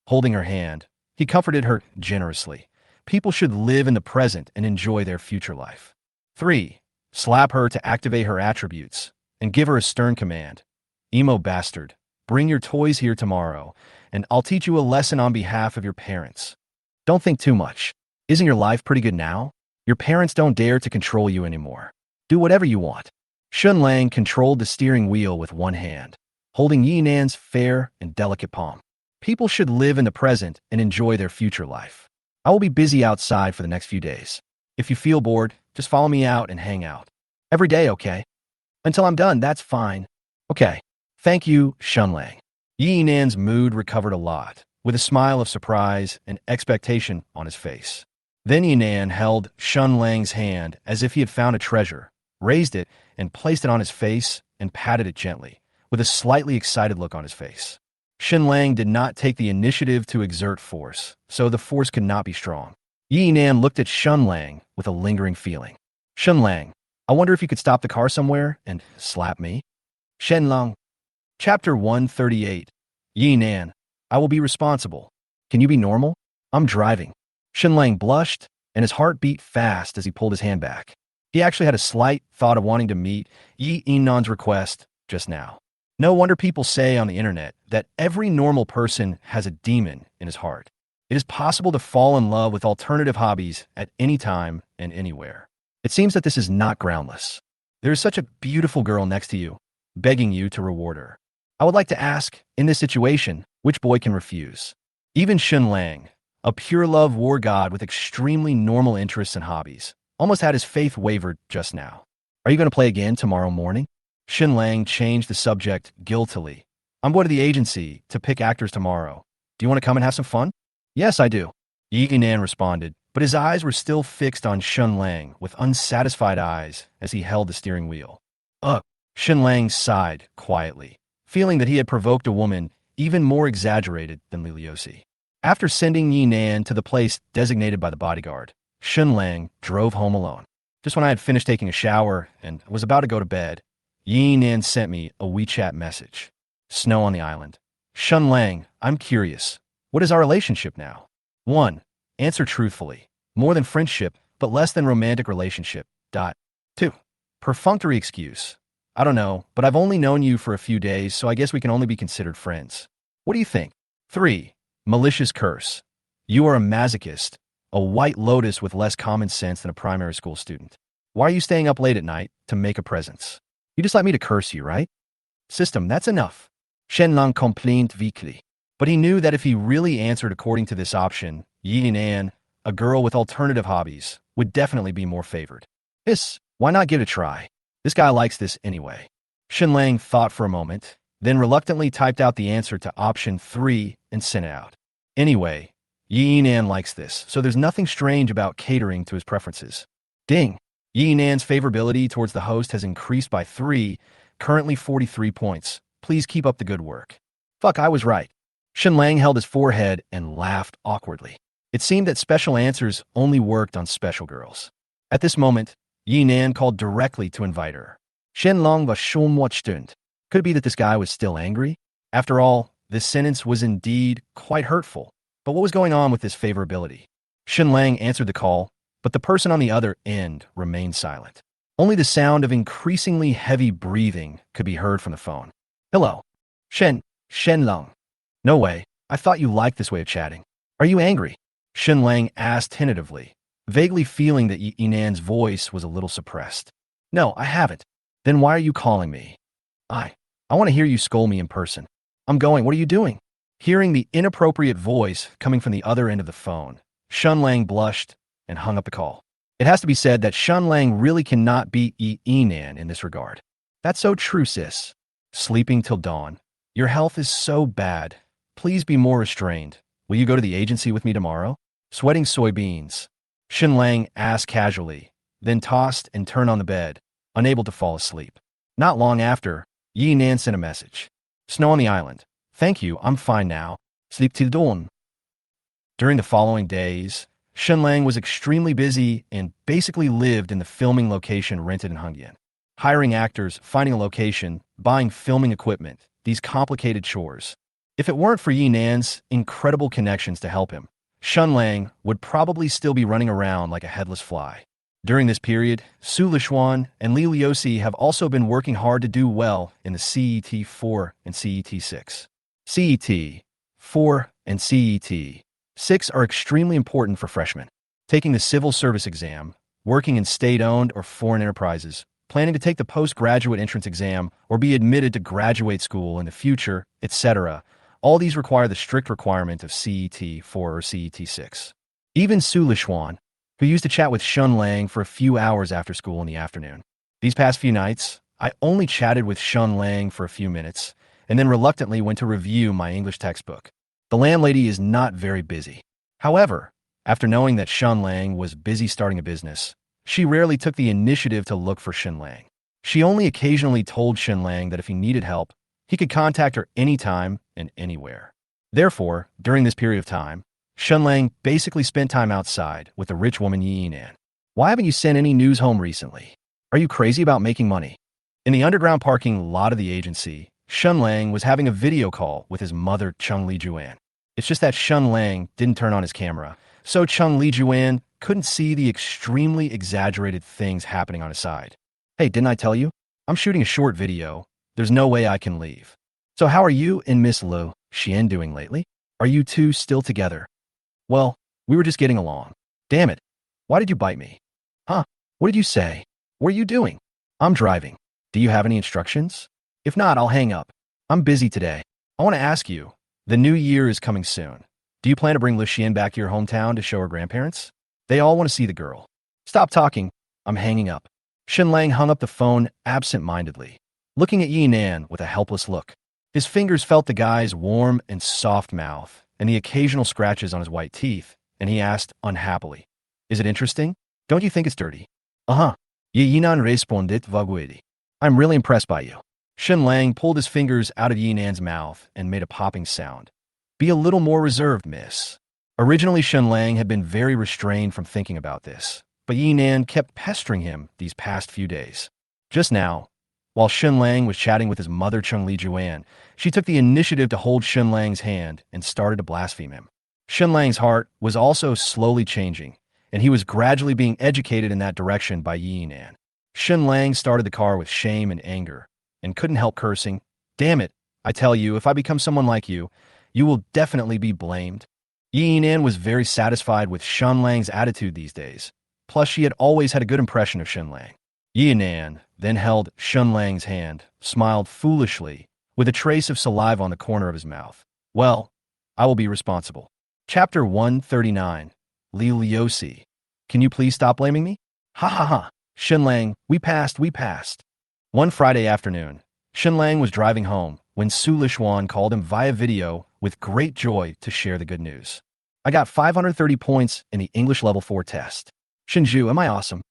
Holding her hand, he comforted her generously. People should live in the present and enjoy their future life. 3. Slap her to activate her attributes and give her a stern command. Emo bastard, bring your toys here tomorrow, and I'll teach you a lesson on behalf of your parents. Don't think too much. Isn't your life pretty good now? Your parents don't dare to control you anymore. Do whatever you want. Shen Lang controlled the steering wheel with one hand, holding Yi Nan's fair and delicate palm. People should live in the present and enjoy their future life. I will be busy outside for the next few days. If you feel bored, just follow me out and hang out. Every day, okay? Until I'm done, that's fine. Okay. Thank you, Shen Lang. Yi Nan's mood recovered a lot, with a smile of surprise and expectation on his face. Then Yi Nan held Shen Lang's hand as if he had found a treasure, raised it, and placed it on his face and patted it gently, with a slightly excited look on his face. Shen Lang did not take the initiative to exert force, so the force could not be strong. Yi Nan looked at Shen Lang with a lingering feeling. Shen Lang, I wonder if you could stop the car somewhere and slap me? Shen Lang. Chapter 138. Yi Nan, I will be responsible. Can you be normal? I'm driving. Shen Lang blushed, and his heart beat fast as he pulled his hand back. He actually had a slight thought of wanting to meet Yi Nan's request just now. No wonder people say on the internet that every normal person has a demon in his heart. It is possible to fall in love with alternative hobbies at any time and anywhere. It seems that this is not groundless. There is such a beautiful girl next to you, begging you to reward her. I would like to ask, in this situation, which boy can refuse? Even Shen Lang, a pure love war god with extremely normal interests and hobbies, almost had his faith wavered just now. Are you going to play again tomorrow morning? Shen Lang changed the subject guiltily. I'm going to the agency to pick actors tomorrow. Do you want to come and have some fun? Yes, I do. Yi Nan responded, but his eyes were still fixed on Shen Lang with unsatisfied eyes as he held the steering wheel. Ugh. Shen Lang sighed quietly, feeling that he had provoked a woman even more exaggerated than Liliosi. After sending Yi Nan to the place designated by the bodyguard, Shen Lang drove home alone. Just when I had finished taking a shower and was about to go to bed, Yi Nan sent me a WeChat message. Snow on the island. Shen Lang, I'm curious. What is our relationship now? 1. Answer truthfully. More than friendship, but less than romantic relationship. 2. Perfunctory excuse. I don't know, but I've only known you for a few days, so I guess we can only be considered friends. What do you think? 3. Malicious curse. You are a masochist, a white lotus with less common sense than a primary school student. Why are you staying up late at night to make a presence? You just like me to curse you, right? System, that's enough. Shen Lang complained weakly. But he knew that if he really answered according to this option, Yi Nan, a girl with alternative hobbies, would definitely be more favored. Why not give it a try? This guy likes this anyway. Shen Lang thought for a moment, then reluctantly typed out the answer to option 3 and sent it out. Anyway, Yi Nan likes this, so there's nothing strange about catering to his preferences. Ding! Yi Nan's favorability towards the host has increased by 3, currently 43 points. Please keep up the good work. Fuck, I was right. Shen Lang held his forehead and laughed awkwardly. It seemed that special answers only worked on special girls. At this moment, Yi Nan called directly to invite her. Shen Lang war schon stund. Could it be that this guy was still angry? After all, this sentence was indeed quite hurtful. But what was going on with this favorability? Shen Lang answered the call, but the person on the other end remained silent. Only the sound of increasingly heavy breathing could be heard from the phone. Hello. Shen Lang. No way. I thought you liked this way of chatting. Are you angry? Shen Lang asked tentatively, vaguely feeling that Yi Nan's voice was a little suppressed. No, I haven't. Then why are you calling me? I want to hear you scold me in person. I'm going. What are you doing? Hearing the inappropriate voice coming from the other end of the phone, Shen Lang blushed and hung up the call. It has to be said that Shen Lang really cannot beat Yi Nan in this regard. That's so true, sis. Sleeping till dawn. Your health is so bad. Please be more restrained. Will you go to the agency with me tomorrow? Sweating soybeans. Shen Lang asked casually, then tossed and turned on the bed, unable to fall asleep. Not long after, Yi Nan sent a message. Snow on the island. Thank you, I'm fine now. Sleep till dawn. During the following days, Shen Lang was extremely busy and basically lived in the filming location rented in Hongyan. Hiring actors, finding a location, buying filming equipment, these complicated chores. If it weren't for Yi Nan's incredible connections to help him, Shen Lang would probably still be running around like a headless fly. During this period, Su Lishuan and Li Liuxi have also been working hard to do well in the CET 4 and CET 6. CET 4 and CET 6 are extremely important for freshmen. Taking the civil service exam, working in state-owned or foreign enterprises, planning to take the postgraduate entrance exam or be admitted to graduate school in the future, etc. All these require the strict requirement of CET 4 or CET 6. Even Su Lishuan, who used to chat with Shen Lang for a few hours after school in the afternoon. These past few nights, I only chatted with Shen Lang for a few minutes and then reluctantly went to review my English textbook. The landlady is not very busy. However, after knowing that Shen Lang was busy starting a business, she rarely took the initiative to look for Shen Lang. She only occasionally told Shen Lang that if he needed help, he could contact her anytime and anywhere. Therefore, during this period of time, Shen Lang basically spent time outside with the rich woman Yi Nan. Why haven't you sent any news home recently? Are you crazy about making money? In the underground parking lot of the agency, Shen Lang was having a video call with his mother Chung Li Juan. It's just that Shen Lang didn't turn on his camera, so Chung Li Juan couldn't see the extremely exaggerated things happening on his side. Hey, didn't I tell you? I'm shooting a short video. There's no way I can leave. So how are you and Miss Lu Xian doing lately? Are you two still together? Well, we were just getting along. Damn it. Why did you bite me? Huh? What did you say? What are you doing? I'm driving. Do you have any instructions? If not, I'll hang up. I'm busy today. I want to ask you, the new year is coming soon. Do you plan to bring Lu Xian back to your hometown to show her grandparents? They all want to see the girl. Stop talking. I'm hanging up. Shen Lang hung up the phone absent-mindedly, looking at Yi Nan with a helpless look. His fingers felt the guy's warm and soft mouth and the occasional scratches on his white teeth, and he asked unhappily, "Is it interesting? Don't you think it's dirty?" Uh-huh. Yi Nan respondit vaguely. I'm really impressed by you. Shen Lang pulled his fingers out of Yi Nan's mouth and made a popping sound. Be a little more reserved, miss. Originally, Shen Lang had been very restrained from thinking about this, but Yi Nan kept pestering him these past few days. Just now, while Shen Lang was chatting with his mother Chung Li Juan, she took the initiative to hold Shen Lang's hand and started to blaspheme him. Shen Lang's heart was also slowly changing, and he was gradually being educated in that direction by Yi Nan. Shen Lang started the car with shame and anger, and couldn't help cursing. Damn it, I tell you, if I become someone like you, you will definitely be blamed. Yi Nan was very satisfied with Shen Lang's attitude these days. Plus, she had always had a good impression of Shen Lang. Yi Nan then held Shen Lang's hand, smiled foolishly, with a trace of saliva on the corner of his mouth. Well, I will be responsible. Chapter 139. Li Liosi. Can you please stop blaming me? Ha ha ha. Shen Lang, we passed. One Friday afternoon, Shen Lang was driving home when Su Lishuan called him via video with great joy to share the good news. I got 530 points in the English Level 4 test. Shinju, am I awesome?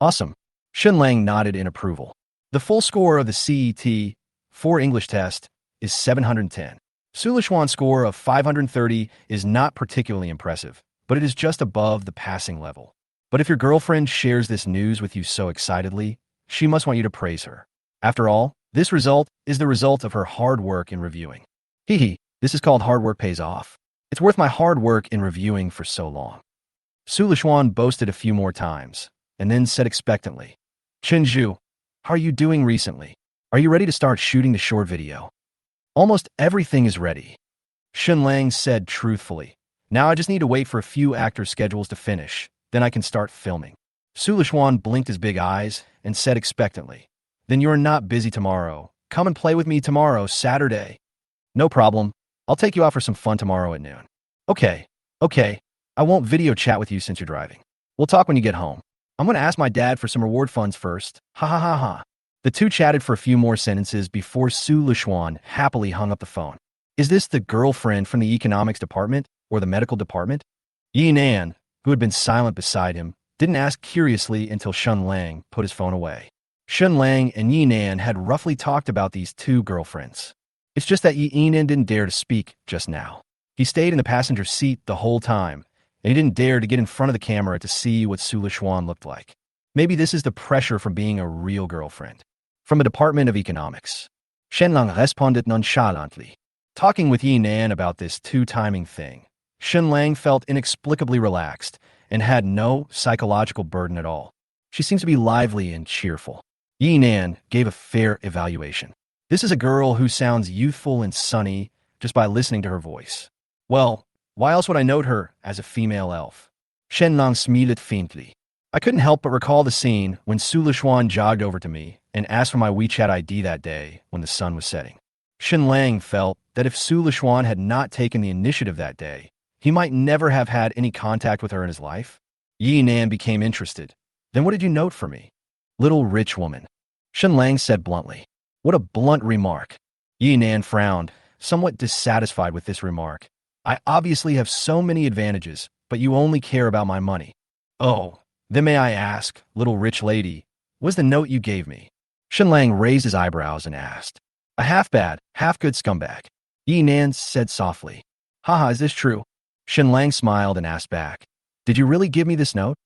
Awesome. Shen Lang nodded in approval. The full score of the CET 4 English test is 710. Su Lishuan's score of 530 is not particularly impressive, but it is just above the passing level. But if your girlfriend shares this news with you so excitedly, she must want you to praise her. After all, this result is the result of her hard work in reviewing. Hee, this is called hard work pays off. It's worth my hard work in reviewing for so long. Su Lishuan boasted a few more times, and then said expectantly, Chenju, how are you doing recently? Are you ready to start shooting the short video? Almost everything is ready. Shen Lang said truthfully. Now I just need to wait for a few actors' schedules to finish, then I can start filming. Su Lishuan blinked his big eyes and said expectantly, Then you're not busy tomorrow. Come and play with me tomorrow, Saturday. No problem. I'll take you out for some fun tomorrow at noon. Okay. I won't video chat with you since you're driving. We'll talk when you get home. I'm going to ask my dad for some reward funds first. Ha ha ha ha. The two chatted for a few more sentences before Su Lishuan happily hung up the phone. Is this the girlfriend from the economics department or the medical department? Yi Nan, who had been silent beside him, didn't ask curiously until Shen Lang put his phone away. Shen Lang and Yi Nan had roughly talked about these two girlfriends. It's just that Yi Nan didn't dare to speak just now. He stayed in the passenger seat the whole time, and he didn't dare to get in front of the camera to see what Su Lishuan looked like. Maybe this is the pressure from being a real girlfriend. From the Department of Economics. Shen Lang responded nonchalantly. Talking with Yi Nan about this two-timing thing, Shen Lang felt inexplicably relaxed and had no psychological burden at all. She seems to be lively and cheerful. Yi Nan gave a fair evaluation. This is a girl who sounds youthful and sunny just by listening to her voice. Well, why else would I note her as a female elf? Shen Lang smiled faintly. I couldn't help but recall the scene when Su Lishuan jogged over to me and asked for my WeChat ID that day when the sun was setting. Shen Lang felt that if Su Lishuan had not taken the initiative that day, he might never have had any contact with her in his life. Yi Nan became interested. Then what did you note for me? Little rich woman. Shen Lang said bluntly. What a blunt remark. Yi Nan frowned, somewhat dissatisfied with this remark. I obviously have so many advantages, but you only care about my money. Oh, then may I ask, little rich lady, was the note you gave me? Shen Lang raised his eyebrows and asked. A half-bad, half-good scumbag. Yi Nan said softly. Haha, is this true? Shen Lang smiled and asked back. Did you really give me this note?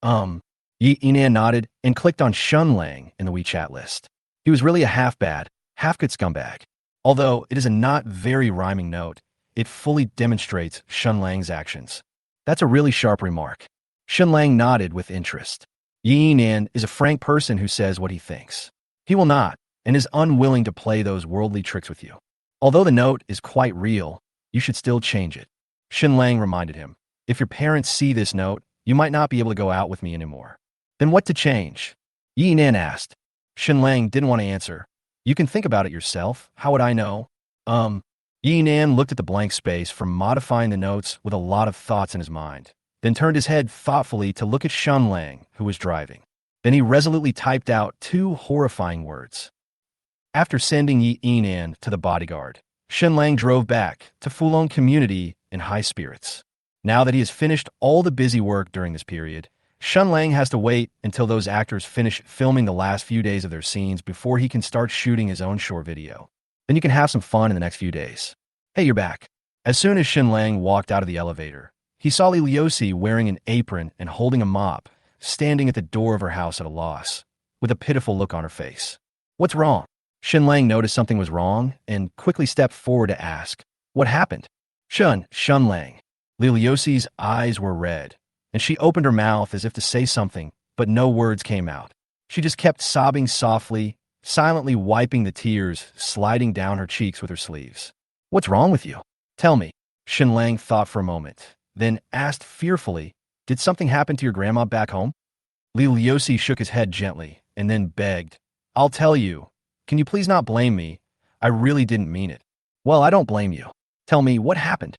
Yi Nan nodded and clicked on Shen Lang in the WeChat list. He was really a half-bad, half-good scumbag. Although it is a not very rhyming note, it fully demonstrates Shen Lang's actions. That's a really sharp remark. Shen Lang nodded with interest. Yi Nan is a frank person who says what he thinks. He will not, and is unwilling to play those worldly tricks with you. Although the note is quite real, you should still change it. Shen Lang reminded him. If your parents see this note, you might not be able to go out with me anymore. Then what to change? Yi Nan asked. Shen Lang didn't want to answer. You can think about it yourself. How would I know? Yi Nan looked at the blank space from modifying the notes with a lot of thoughts in his mind, then turned his head thoughtfully to look at Shen Lang, who was driving. Then he resolutely typed out 2 horrifying words. After sending Yi Nan to the bodyguard, Shen Lang drove back to Fulong Community in high spirits. Now that he has finished all the busy work during this period, Shen Lang has to wait until those actors finish filming the last few days of their scenes before he can start shooting his own short video. Then you can have some fun in the next few days. Hey, you're back. As soon as Shen Lang walked out of the elevator, he saw Li Liusi wearing an apron and holding a mop, standing at the door of her house at a loss, with a pitiful look on her face. What's wrong? Shen Lang noticed something was wrong and quickly stepped forward to ask, what happened? Shen Lang. Li Liusi's eyes were red, and she opened her mouth as if to say something, but no words came out. She just kept sobbing softly, silently wiping the tears sliding down her cheeks with her sleeves. What's wrong with you? Tell me. Shen Lang thought for a moment, then asked fearfully, did something happen to your grandma back home? Li Liusi shook his head gently and then begged, I'll tell you. Can you please not blame me? I really didn't mean it. Well, I don't blame you. Tell me, what happened?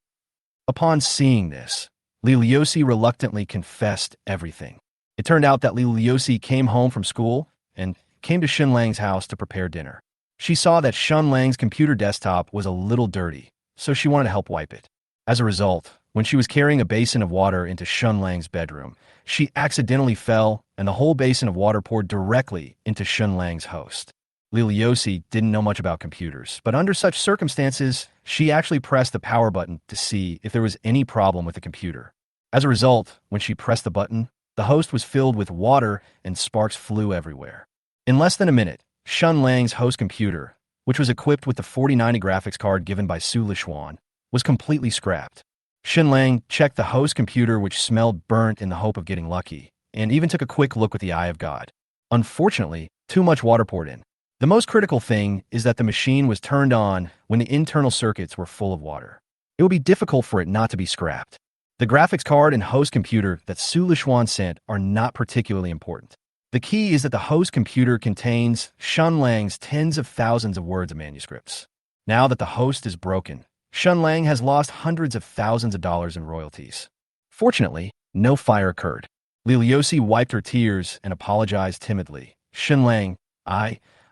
Upon seeing this, Li Liusi reluctantly confessed everything. It turned out that Li Liusi came home from school and came to Shen Lang's house to prepare dinner. She saw that Shen Lang's computer desktop was a little dirty, so she wanted to help wipe it. As a result, when she was carrying a basin of water into Shen Lang's bedroom, she accidentally fell and the whole basin of water poured directly into Shen Lang's host. Li Liusi didn't know much about computers, but under such circumstances, she actually pressed the power button to see if there was any problem with the computer. As a result, when she pressed the button, the host was filled with water and sparks flew everywhere. In less than a minute, Shen Lang's host computer, which was equipped with the 4090 graphics card given by Su Lishuan, was completely scrapped. Shen Lang checked the host computer, which smelled burnt, in the hope of getting lucky, and even took a quick look with the eye of God. Unfortunately, too much water poured in. The most critical thing is that the machine was turned on when the internal circuits were full of water. It would be difficult for it not to be scrapped. The graphics card and host computer that Su Lishuan sent are not particularly important. The key is that the host computer contains Shen Lang's tens of thousands of words of manuscripts. Now that the host is broken, Shen Lang has lost hundreds of thousands of dollars in royalties. Fortunately, no fire occurred. Li Liusi wiped her tears and apologized timidly. Shen Lang,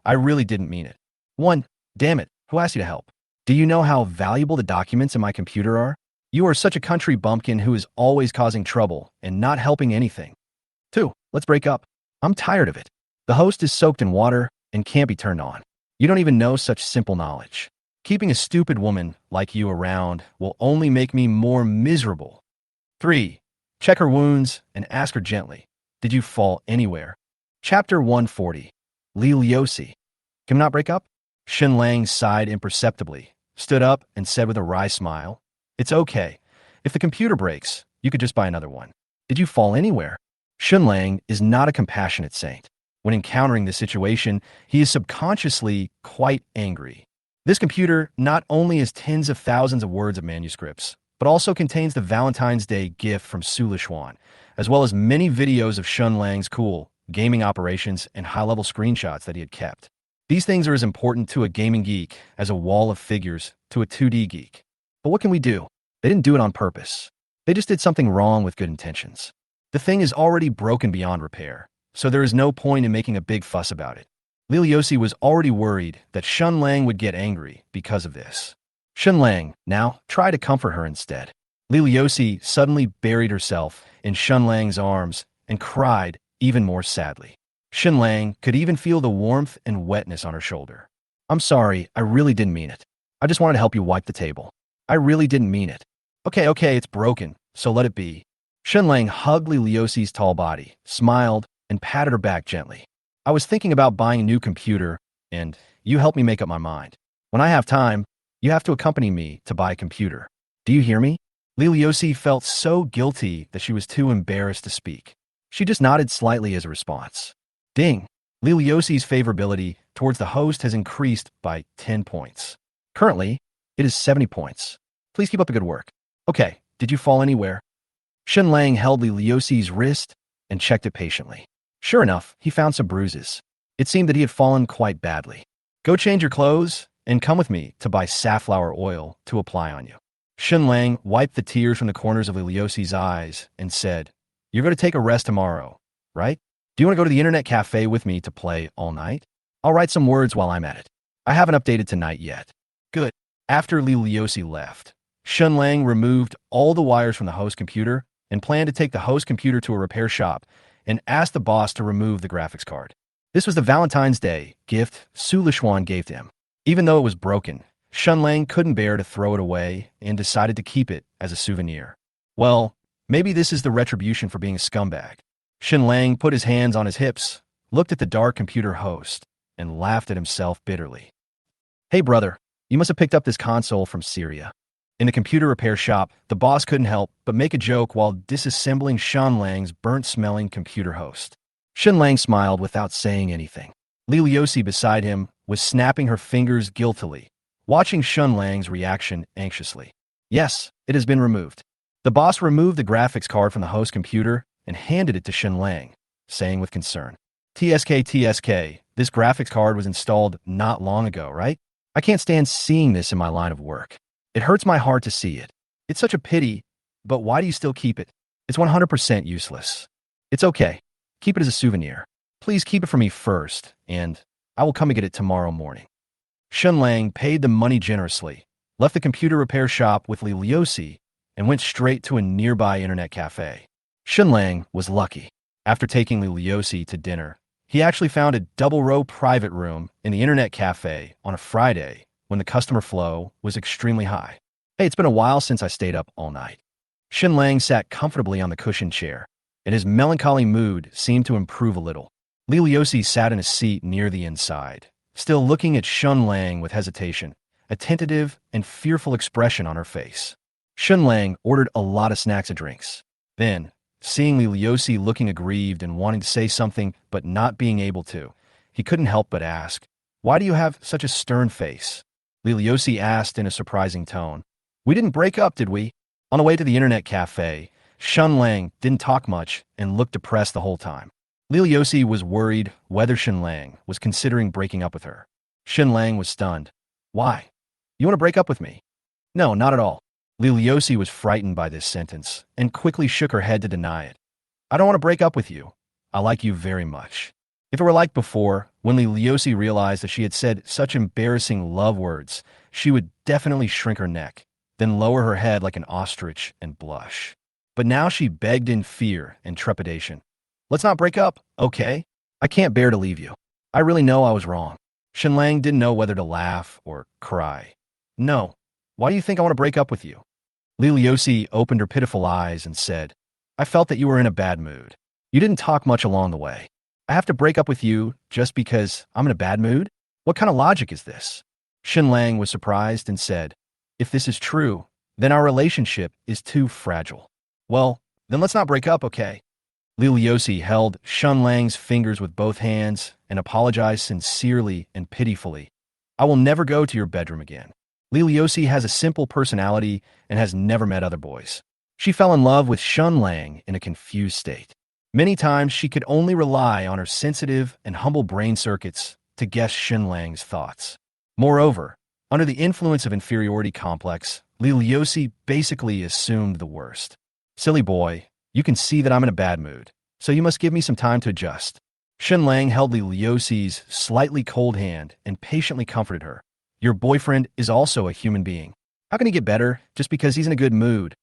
I really didn't mean it. Damn it, who asked you to help? Do you know how valuable the documents in my computer are? You are such a country bumpkin who is always causing trouble and not helping anything. 2, let's break up. I'm tired of it. The host is soaked in water and can't be turned on. You don't even know such simple knowledge. Keeping a stupid woman like you around will only make me more miserable. 3, check her wounds and ask her gently, did you fall anywhere? Chapter 140. Li Liusi. Can we not break up? Shen Lang sighed imperceptibly, stood up, and said with a wry smile, it's okay. If the computer breaks, you could just buy another one. Did you fall anywhere? Shen Lang is not a compassionate saint. When encountering this situation, he is subconsciously quite angry. This computer not only has tens of thousands of words of manuscripts, but also contains the Valentine's Day gift from Su Lishuan, as well as many videos of Shen Lang's cool gaming operations and high-level screenshots that he had kept. These things are as important to a gaming geek as a wall of figures to a 2D geek. But what can we do? They didn't do it on purpose. They just did something wrong with good intentions. The thing is already broken beyond repair, so there is no point in making a big fuss about it. Lil Yossi was already worried that Shen Lang would get angry because of this. Shen Lang now tried to comfort her instead. Lil Yossi suddenly buried herself in Shen Lang's arms and cried even more sadly. Shen Lang could even feel the warmth and wetness on her shoulder. I'm sorry, I really didn't mean it. I just wanted to help you wipe the table. I really didn't mean it. Okay, it's broken, so let it be. Shen Lang hugged Lil Yossi's tall body, smiled, and patted her back gently. I was thinking about buying a new computer, and you helped me make up my mind. When I have time, you have to accompany me to buy a computer. Do you hear me? Lil Yossi felt so guilty that she was too embarrassed to speak. She just nodded slightly as a response. Ding! Lil Yossi's favorability towards the host has increased by 10 points. Currently, it is 70 points. Please keep up the good work. Okay, did you fall anywhere? Shen Lang held Lil Yossi's wrist and checked it patiently. Sure enough, he found some bruises. It seemed that he had fallen quite badly. Go change your clothes and come with me to buy safflower oil to apply on you. Shen Lang wiped the tears from the corners of Lil Yossi's eyes and said, You're going to take a rest tomorrow, right? Do you want to go to the internet cafe with me to play all night? I'll write some words while I'm at it. I haven't updated tonight yet. Good. After Lil Yossi left, Shen Lang removed all the wires from the host computer and planned to take the host computer to a repair shop and asked the boss to remove the graphics card. This was the Valentine's Day gift Su Lishuan gave to him. Even though it was broken, Shen Lang couldn't bear to throw it away and decided to keep it as a souvenir. Well, maybe this is the retribution for being a scumbag. Shen Lang put his hands on his hips, looked at the dark computer host, and laughed at himself bitterly. Hey brother, you must have picked up this console from Syria. In the computer repair shop, the boss couldn't help but make a joke while disassembling Shen Lang's burnt-smelling computer host. Shen Lang smiled without saying anything. Lil Yossi beside him was snapping her fingers guiltily, watching Shen Lang's reaction anxiously. Yes, it has been removed. The boss removed the graphics card from the host computer and handed it to Shen Lang, saying with concern, TSK, this graphics card was installed not long ago, right? I can't stand seeing this in my line of work. It hurts my heart to see it. It's such a pity, but why do you still keep it? It's 100% useless. It's okay. Keep it as a souvenir. Please keep it for me first, and I will come and get it tomorrow morning. Shen Lang paid the money generously, left the computer repair shop with Lil Yossi, and went straight to a nearby internet cafe. Shen Lang was lucky. After taking Lil Yossi to dinner, he actually found a double-row private room in the internet cafe on a Friday when the customer flow was extremely high. Hey, it's been a while since I stayed up all night. Shen Lang sat comfortably on the cushioned chair, and his melancholy mood seemed to improve a little. Lil Yossi sat in a seat near the inside, still looking at Shen Lang with hesitation, a tentative and fearful expression on her face. Shen Lang ordered a lot of snacks and drinks. Then, seeing Lil Yossi looking aggrieved and wanting to say something but not being able to, he couldn't help but ask, Why do you have such a stern face? Lil Yossi asked in a surprising tone. We didn't break up, did we? On the way to the internet cafe, Shen Lang didn't talk much and looked depressed the whole time. Lil Yossi was worried whether Shen Lang was considering breaking up with her. Shen Lang was stunned. Why? You want to break up with me? No, not at all. Lil Yossi was frightened by this sentence and quickly shook her head to deny it. I don't want to break up with you. I like you very much. If it were like before, when Lil Yossi realized that she had said such embarrassing love words, she would definitely shrink her neck, then lower her head like an ostrich and blush. But now she begged in fear and trepidation. Let's not break up, okay? I can't bear to leave you. I really know I was wrong. Shen Lang didn't know whether to laugh or cry. No. Why do you think I want to break up with you? Lil Yossi opened her pitiful eyes and said, I felt that you were in a bad mood. You didn't talk much along the way. I have to break up with you just because I'm in a bad mood? What kind of logic is this? Shen Lang was surprised and said, If this is true, then our relationship is too fragile. Well, then let's not break up, okay? Lil Yossi held Shen Lang's fingers with both hands and apologized sincerely and pitifully. I will never go to your bedroom again. Li Liuxi has a simple personality and has never met other boys. She fell in love with Shen Lang in a confused state. Many times she could only rely on her sensitive and humble brain circuits to guess Shen Lang's thoughts. Moreover, under the influence of inferiority complex, Li Liuxi basically assumed the worst. Silly boy, you can see that I'm in a bad mood, so you must give me some time to adjust. Shen Lang held Li Liuxi's slightly cold hand and patiently comforted her. Your boyfriend is also a human being. How can he get better just because he's in a good mood?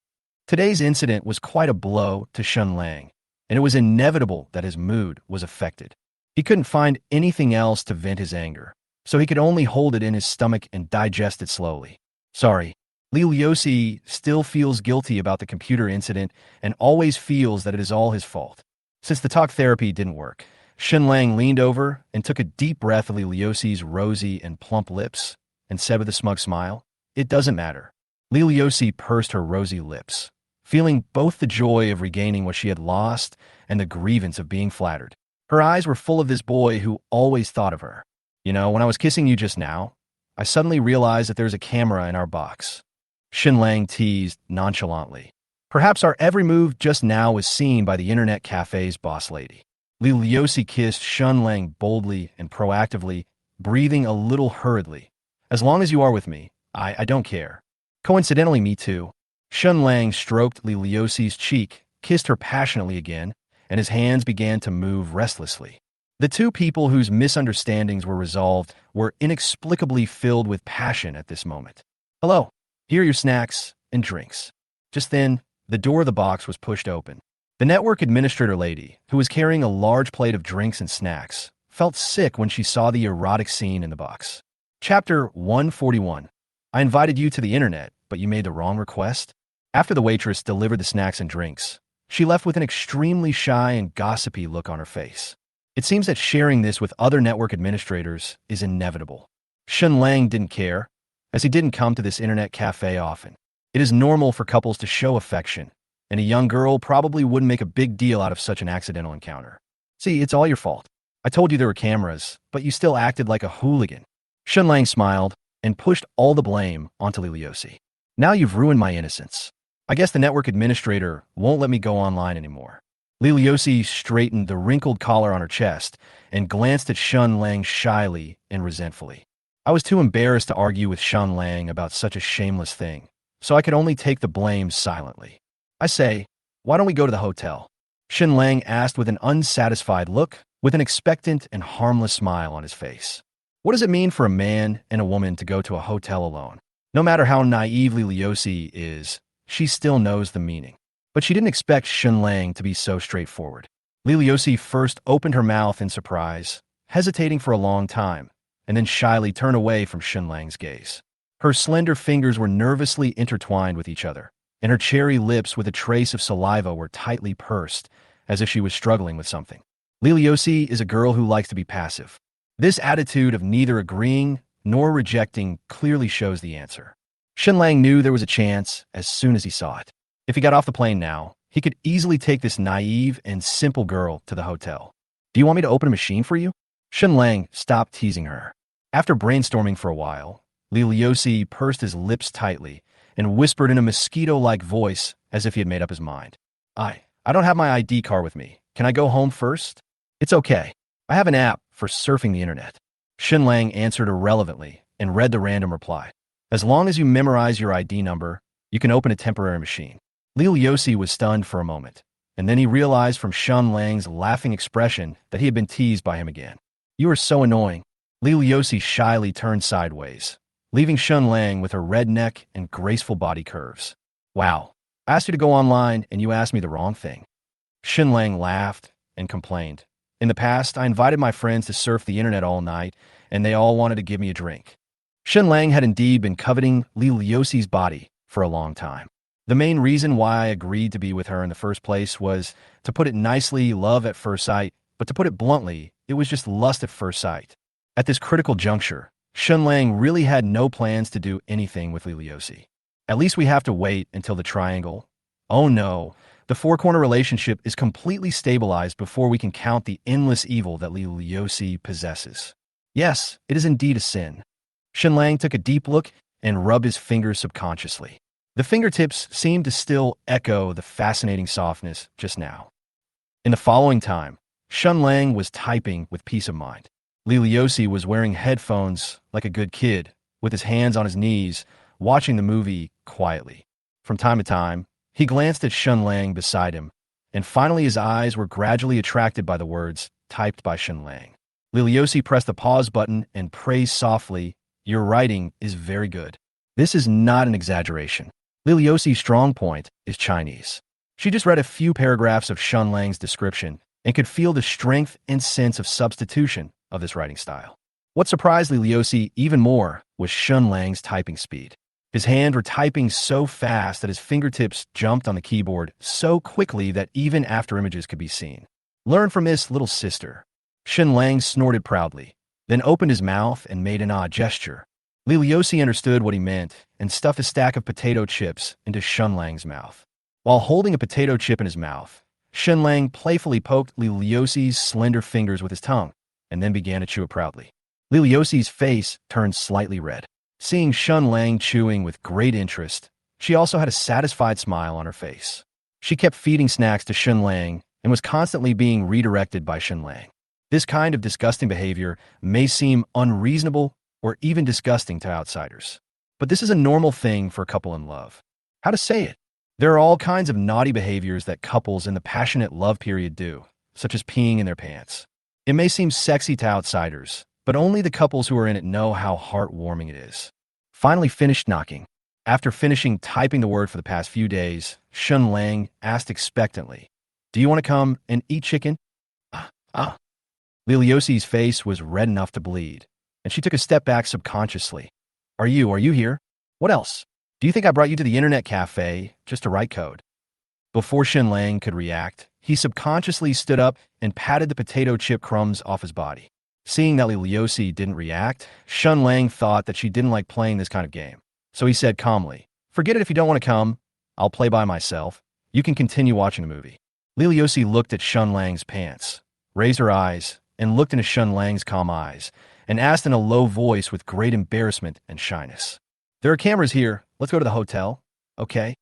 Today's incident was quite a blow to Shen Lang, and it was inevitable that his mood was affected. He couldn't find anything else to vent his anger, so he could only hold it in his stomach and digest it slowly. Sorry, Li Liuxi still feels guilty about the computer incident and always feels that it is all his fault. Since the talk therapy didn't work, Shen Lang leaned over and took a deep breath of Li Liuxi's rosy and plump lips and said with a smug smile, "It doesn't matter." Li Liuxi pursed her rosy lips, feeling both the joy of regaining what she had lost and the grievance of being flattered. Her eyes were full of this boy who always thought of her. You know, when I was kissing you just now, I suddenly realized that there's a camera in our box. Shen Lang teased nonchalantly. Perhaps our every move just now was seen by the internet cafe's boss lady. Li Liuxi kissed Shen Lang boldly and proactively, breathing a little hurriedly. As long as you are with me, I don't care. Coincidentally, me too. Shen Lang stroked Li Liuxi's cheek, kissed her passionately again, and his hands began to move restlessly. The two people whose misunderstandings were resolved were inexplicably filled with passion at this moment. Hello, here are your snacks and drinks. Just then, the door of the box was pushed open. The network administrator lady, who was carrying a large plate of drinks and snacks, felt sick when she saw the erotic scene in the box. Chapter 141. I invited you to the internet, but you made the wrong request? After the waitress delivered the snacks and drinks, she left with an extremely shy and gossipy look on her face. It seems that sharing this with other network administrators is inevitable. Shen Lang didn't care, as he didn't come to this internet cafe often. It is normal for couples to show affection, and a young girl probably wouldn't make a big deal out of such an accidental encounter. See, it's all your fault. I told you there were cameras, but you still acted like a hooligan. Shen Lang smiled and pushed all the blame onto Li Liuxi. Now you've ruined my innocence. I guess the network administrator won't let me go online anymore. Li Liuxi straightened the wrinkled collar on her chest and glanced at Shen Lang shyly and resentfully. I was too embarrassed to argue with Shen Lang about such a shameless thing, so I could only take the blame silently. I say, why don't we go to the hotel? Shen Lang asked with an unsatisfied look, with an expectant and harmless smile on his face. What does it mean for a man and a woman to go to a hotel alone? No matter how naive Li Liuxi is, she still knows the meaning. But she didn't expect Shen Lang to be so straightforward. Li Liuxi first opened her mouth in surprise, hesitating for a long time, and then shyly turned away from Shen Lang's gaze. Her slender fingers were nervously intertwined with each other, and her cherry lips with a trace of saliva were tightly pursed, as if she was struggling with something. Li Liuxi is a girl who likes to be passive. This attitude of neither agreeing nor rejecting clearly shows the answer. Shen Lang knew there was a chance as soon as he saw it. If he got off the plane now, he could easily take this naive and simple girl to the hotel. Do you want me to open a machine for you? Shen Lang stopped teasing her. After brainstorming for a while, Li Liuxi pursed his lips tightly and whispered in a mosquito-like voice as if he had made up his mind. I don't have my ID card with me. Can I go home first? It's okay. I have an app for surfing the internet. Shen Lang answered irrelevantly and read the random reply. As long as you memorize your ID number, you can open a temporary machine. Li Liuxi was stunned for a moment, and then he realized from Shen Lang's laughing expression that he had been teased by him again. You are so annoying. Li Liuxi shyly turned sideways, leaving Shen Lang with her red neck and graceful body curves. Wow, I asked you to go online and you asked me the wrong thing. Shen Lang laughed and complained. In the past, I invited my friends to surf the internet all night, and they all wanted to give me a drink. Shen Lang had indeed been coveting Li Liuxi's body for a long time. The main reason why I agreed to be with her in the first place was, to put it nicely, love at first sight, but to put it bluntly, it was just lust at first sight. At this critical juncture, Shen Lang really had no plans to do anything with Li Liuxi. At least we have to wait until the triangle. Oh no, the four-corner relationship is completely stabilized before we can count the endless evil that Li Liuxi possesses. Yes, it is indeed a sin. Shen Lang took a deep look and rub his fingers subconsciously. The fingertips seemed to still echo the fascinating softness just now. In the following time, Shen Lang was typing with peace of mind. Liliosi was wearing headphones like a good kid, with his hands on his knees, watching the movie quietly. From time to time, he glanced at Shen Lang beside him, and finally his eyes were gradually attracted by the words typed by Shen Lang. Liliosi pressed the pause button and praised softly, "Your writing is very good." This is not an exaggeration. Liliosi's strong point is Chinese. She just read a few paragraphs of Shen Lang's description and could feel the strength and sense of substitution of this writing style. What surprised Liliosi even more was Shen Lang's typing speed. His hands were typing so fast that his fingertips jumped on the keyboard so quickly that even after images could be seen. "Learn from this, little sister." Shen Lang snorted proudly, then opened his mouth and made an odd gesture. Liliosi understood what he meant and stuffed a stack of potato chips into Shen Lang's mouth. While holding a potato chip in his mouth, Shen Lang playfully poked Liliosi's slender fingers with his tongue and then began to chew it proudly. Liliosi's face turned slightly red. Seeing Shen Lang chewing with great interest, she also had a satisfied smile on her face. She kept feeding snacks to Shen Lang and was constantly being redirected by Shen Lang. This kind of disgusting behavior may seem unreasonable or even disgusting to outsiders, but this is a normal thing for a couple in love. How to say it? There are all kinds of naughty behaviors that couples in the passionate love period do, such as peeing in their pants. It may seem sexy to outsiders, but only the couples who are in it know how heartwarming it is. Finally finished knocking. After finishing typing the word for the past few days, Shen Lang asked expectantly, "Do you want to come and eat chicken?" Ah. Liliosi's face was red enough to bleed, and she took a step back subconsciously. Are you here? What else? Do you think I brought you to the internet cafe just to write code?" Before Shen Lang could react, he subconsciously stood up and patted the potato chip crumbs off his body. Seeing that Liliosi didn't react, Shen Lang thought that she didn't like playing this kind of game. So he said calmly, "Forget it if you don't want to come. I'll play by myself. You can continue watching the movie." Liliosi looked at Shen Lang's pants, raised her eyes, and looked into Shen Lang's calm eyes, and asked in a low voice with great embarrassment and shyness, "There are cameras here. Let's go to the hotel, okay?"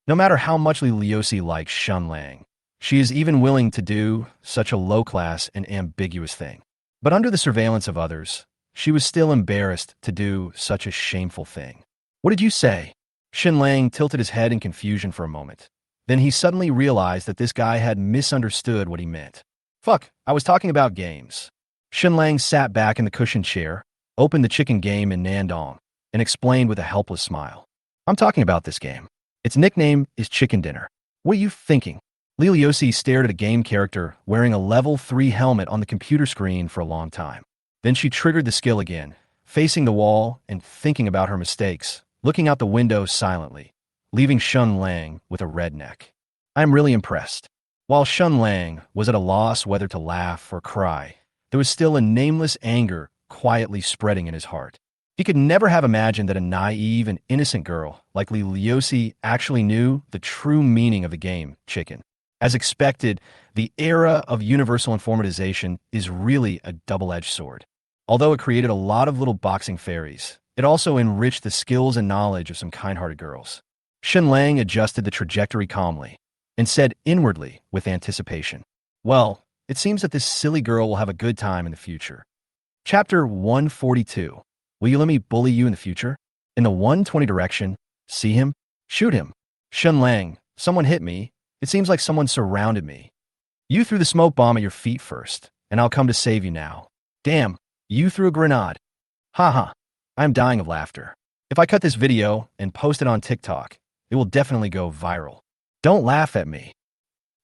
No matter how much Liliosi likes Shen Lang, she is even willing to do such a low-class and ambiguous thing. But under the surveillance of others, she was still embarrassed to do such a shameful thing. "What did you say?" Shen Lang tilted his head in confusion for a moment. Then he suddenly realized that this guy had misunderstood what he meant. "Fuck, I was talking about games." Shen Lang sat back in the cushioned chair, opened the chicken game in Nandong, and explained with a helpless smile. "I'm talking about this game. Its nickname is Chicken Dinner. What are you thinking?" Liliosi stared at a game character wearing a level 3 helmet on the computer screen for a long time. Then she triggered the skill again, facing the wall and thinking about her mistakes, looking out the window silently, leaving Shen Lang with a red neck. "I'm really impressed." While Shen Lang was at a loss whether to laugh or cry, there was still a nameless anger quietly spreading in his heart. He could never have imagined that a naive and innocent girl like Liliosi actually knew the true meaning of the game, chicken. As expected, the era of universal informatization is really a double-edged sword. Although it created a lot of little boxing fairies, it also enriched the skills and knowledge of some kind-hearted girls. Shen Lang adjusted the trajectory calmly and said inwardly with anticipation, "Well, it seems that this silly girl will have a good time in the future." Chapter 142. Will you let me bully you in the future? In the 120 direction, see him? Shoot him. Shen Lang, someone hit me. It seems like someone surrounded me. You threw the smoke bomb at your feet first, and I'll come to save you now. Damn, you threw a grenade. Haha, I'm dying of laughter. If I cut this video and post it on TikTok, it will definitely go viral. Don't laugh at me.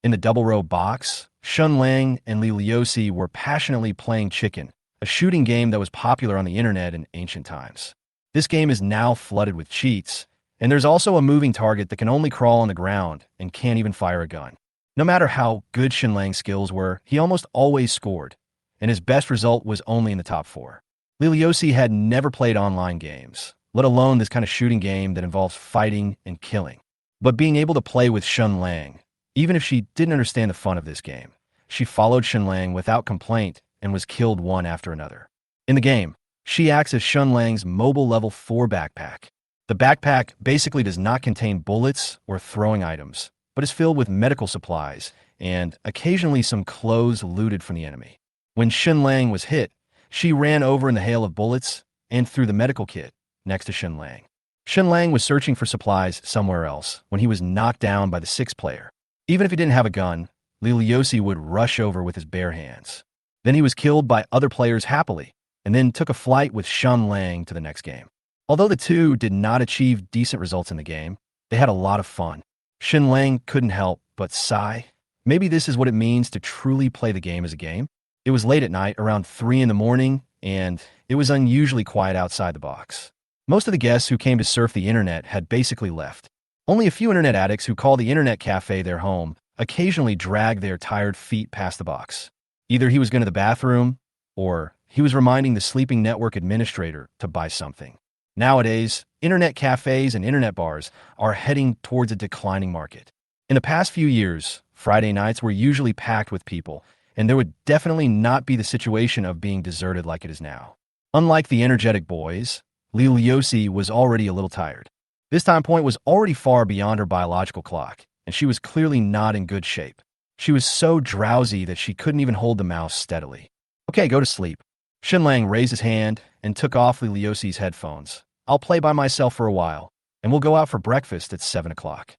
In the double row box, Shen Lang and Liliosi were passionately playing chicken, a shooting game that was popular on the internet in ancient times. This game is now flooded with cheats, and there's also a moving target that can only crawl on the ground and can't even fire a gun. No matter how good Shen Lang's skills were, he almost always scored, and his best result was only in the top 4. Liliosi had never played online games, let alone this kind of shooting game that involves fighting and killing. But being able to play with Shen Lang, even if she didn't understand the fun of this game, she followed Shen Lang without complaint and was killed one after another. In the game, she acts as Shen Lang's mobile level 4 backpack. The backpack basically does not contain bullets or throwing items, but is filled with medical supplies and occasionally some clothes looted from the enemy. When Shen Lang was hit, she ran over in the hail of bullets and threw the medical kit next to Shen Lang. Shen Lang was searching for supplies somewhere else when he was knocked down by the sixth player. Even if he didn't have a gun, Liliusi would rush over with his bare hands. Then he was killed by other players happily, and then took a flight with Shen Lang to the next game. Although the two did not achieve decent results in the game, they had a lot of fun. Shen Lang couldn't help but sigh. Maybe this is what it means to truly play the game as a game. It was late at night, around 3 in the morning, and it was unusually quiet outside the box. Most of the guests who came to surf the internet had basically left. Only a few internet addicts who call the internet cafe their home occasionally drag their tired feet past the box. Either he was going to the bathroom, or he was reminding the sleeping network administrator to buy something. Nowadays, internet cafes and internet bars are heading towards a declining market. In the past few years, Friday nights were usually packed with people, and there would definitely not be the situation of being deserted like it is now. Unlike the energetic boys, Liliusi was already a little tired. This time point was already far beyond her biological clock, and she was clearly not in good shape. She was so drowsy that she couldn't even hold the mouse steadily. Okay, go to sleep. Shen Lang raised his hand and took off Liliusi's headphones. I'll play by myself for a while, and we'll go out for breakfast at 7 o'clock.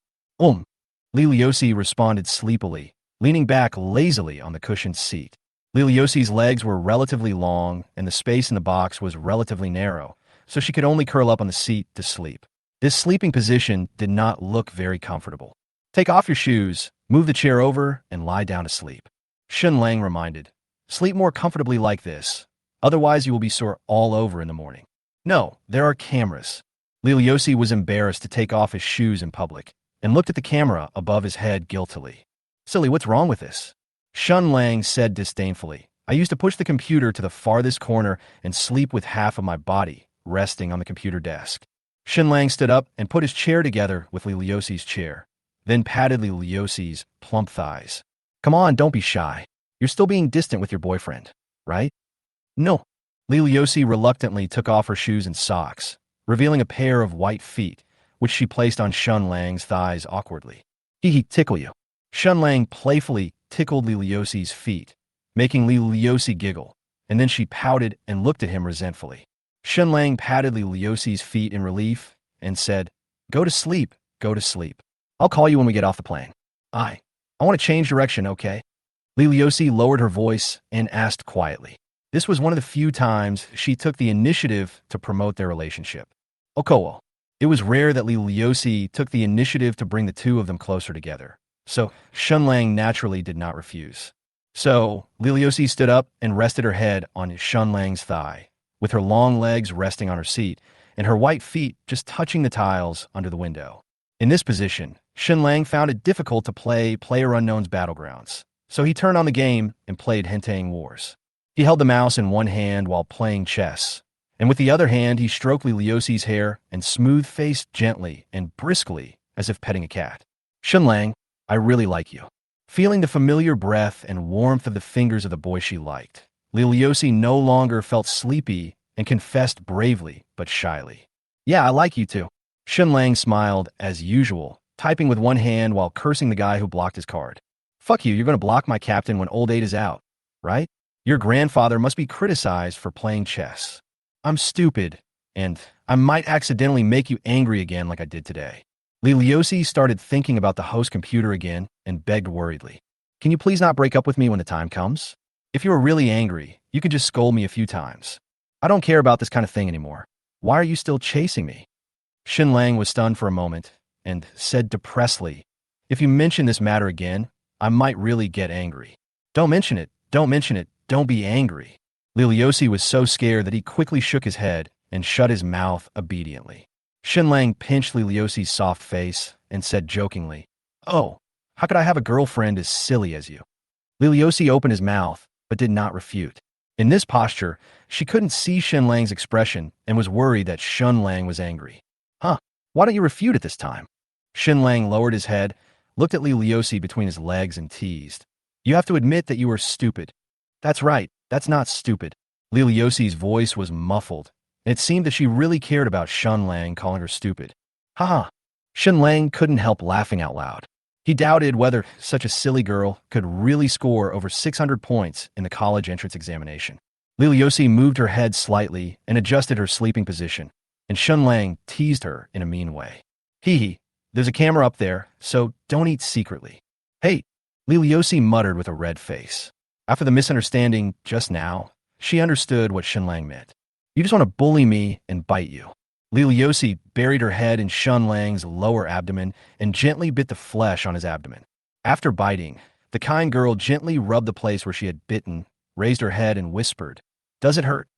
Liliusi responded sleepily, leaning back lazily on the cushioned seat. Liliusi's legs were relatively long, and the space in the box was relatively narrow, so she could only curl up on the seat to sleep. This sleeping position did not look very comfortable. Take off your shoes, move the chair over, and lie down to sleep. Shen Lang reminded. Sleep more comfortably like this. Otherwise, you will be sore all over in the morning. No, there are cameras. Liliusi was embarrassed to take off his shoes in public and looked at the camera above his head guiltily. Silly, what's wrong with this? Shen Lang said disdainfully. I used to push the computer to the farthest corner and sleep with half of my body resting on the computer desk. Shen Lang stood up and put his chair together with Liliusi's chair, then patted Liliusi's plump thighs. Come on, don't be shy. You're still being distant with your boyfriend, right? No. Liliusi reluctantly took off her shoes and socks, revealing a pair of white feet, which she placed on Shen Lang's thighs awkwardly. He tickle you. Shen Lang playfully tickled Liliusi's feet, making Liliusi giggle, and then she pouted and looked at him resentfully. Shen Lang patted Liliusi's feet in relief and said, Go to sleep, go to sleep. I'll call you when we get off the plane. I want to change direction, okay? Liliusi lowered her voice and asked quietly. This was one of the few times she took the initiative to promote their relationship. Okowo. It was rare that Liliusi took the initiative to bring the two of them closer together, so Shen Lang naturally did not refuse. So Liliusi stood up and rested her head on Shen Lang's thigh, with her long legs resting on her seat and her white feet just touching the tiles under the window. In this position, Shen Lang found it difficult to play PlayerUnknown's Battlegrounds, so he turned on the game and played Henteing Wars. He held the mouse in one hand while playing chess, and with the other hand he stroked Liliusi's hair and smooth-faced gently and briskly as if petting a cat. Shen Lang, I really like you. Feeling the familiar breath and warmth of the fingers of the boy she liked, Liliusi no longer felt sleepy and confessed bravely but shyly. Yeah, I like you too. Shen Lang smiled as usual, typing with one hand while cursing the guy who blocked his card. Fuck you, you're going to block my captain when old 8 is out, right? Your grandfather must be criticized for playing chess. I'm stupid, and I might accidentally make you angry again like I did today. Liliusi started thinking about the host computer again and begged worriedly. Can you please not break up with me when the time comes? If you are really angry, you could just scold me a few times. I don't care about this kind of thing anymore. Why are you still chasing me? Shen Lang was stunned for a moment and said depressedly, If you mention this matter again, I might really get angry. Don't mention it, don't mention it, don't be angry. Liliusi was so scared that he quickly shook his head and shut his mouth obediently. Shen Lang pinched Liliusi's soft face and said jokingly, Oh, how could I have a girlfriend as silly as you? Liliusi opened his mouth, but did not refute. In this posture, she couldn't see Shen Lang's expression and was worried that Shen Lang was angry. Huh, why don't you refute it this time? Shen Lang lowered his head, looked at Liliusi between his legs and teased. You have to admit that you are stupid. That's right, that's not stupid. Liliusi's voice was muffled, and it seemed that she really cared about Shen Lang calling her stupid. Haha. Shen Lang couldn't help laughing out loud. He doubted whether such a silly girl could really score over 600 points in the college entrance examination. Liliosi moved her head slightly and adjusted her sleeping position, and Shen Lang teased her in a mean way. Hee hee, there's a camera up there, so don't eat secretly. Hey, Liliosi muttered with a red face. After the misunderstanding just now, she understood what Shen Lang meant. You just want to bully me and bite you. Liliosi buried her head in Shen Lang's lower abdomen and gently bit the flesh on his abdomen. After biting, the kind girl gently rubbed the place where she had bitten, raised her head and whispered, "Does it hurt?"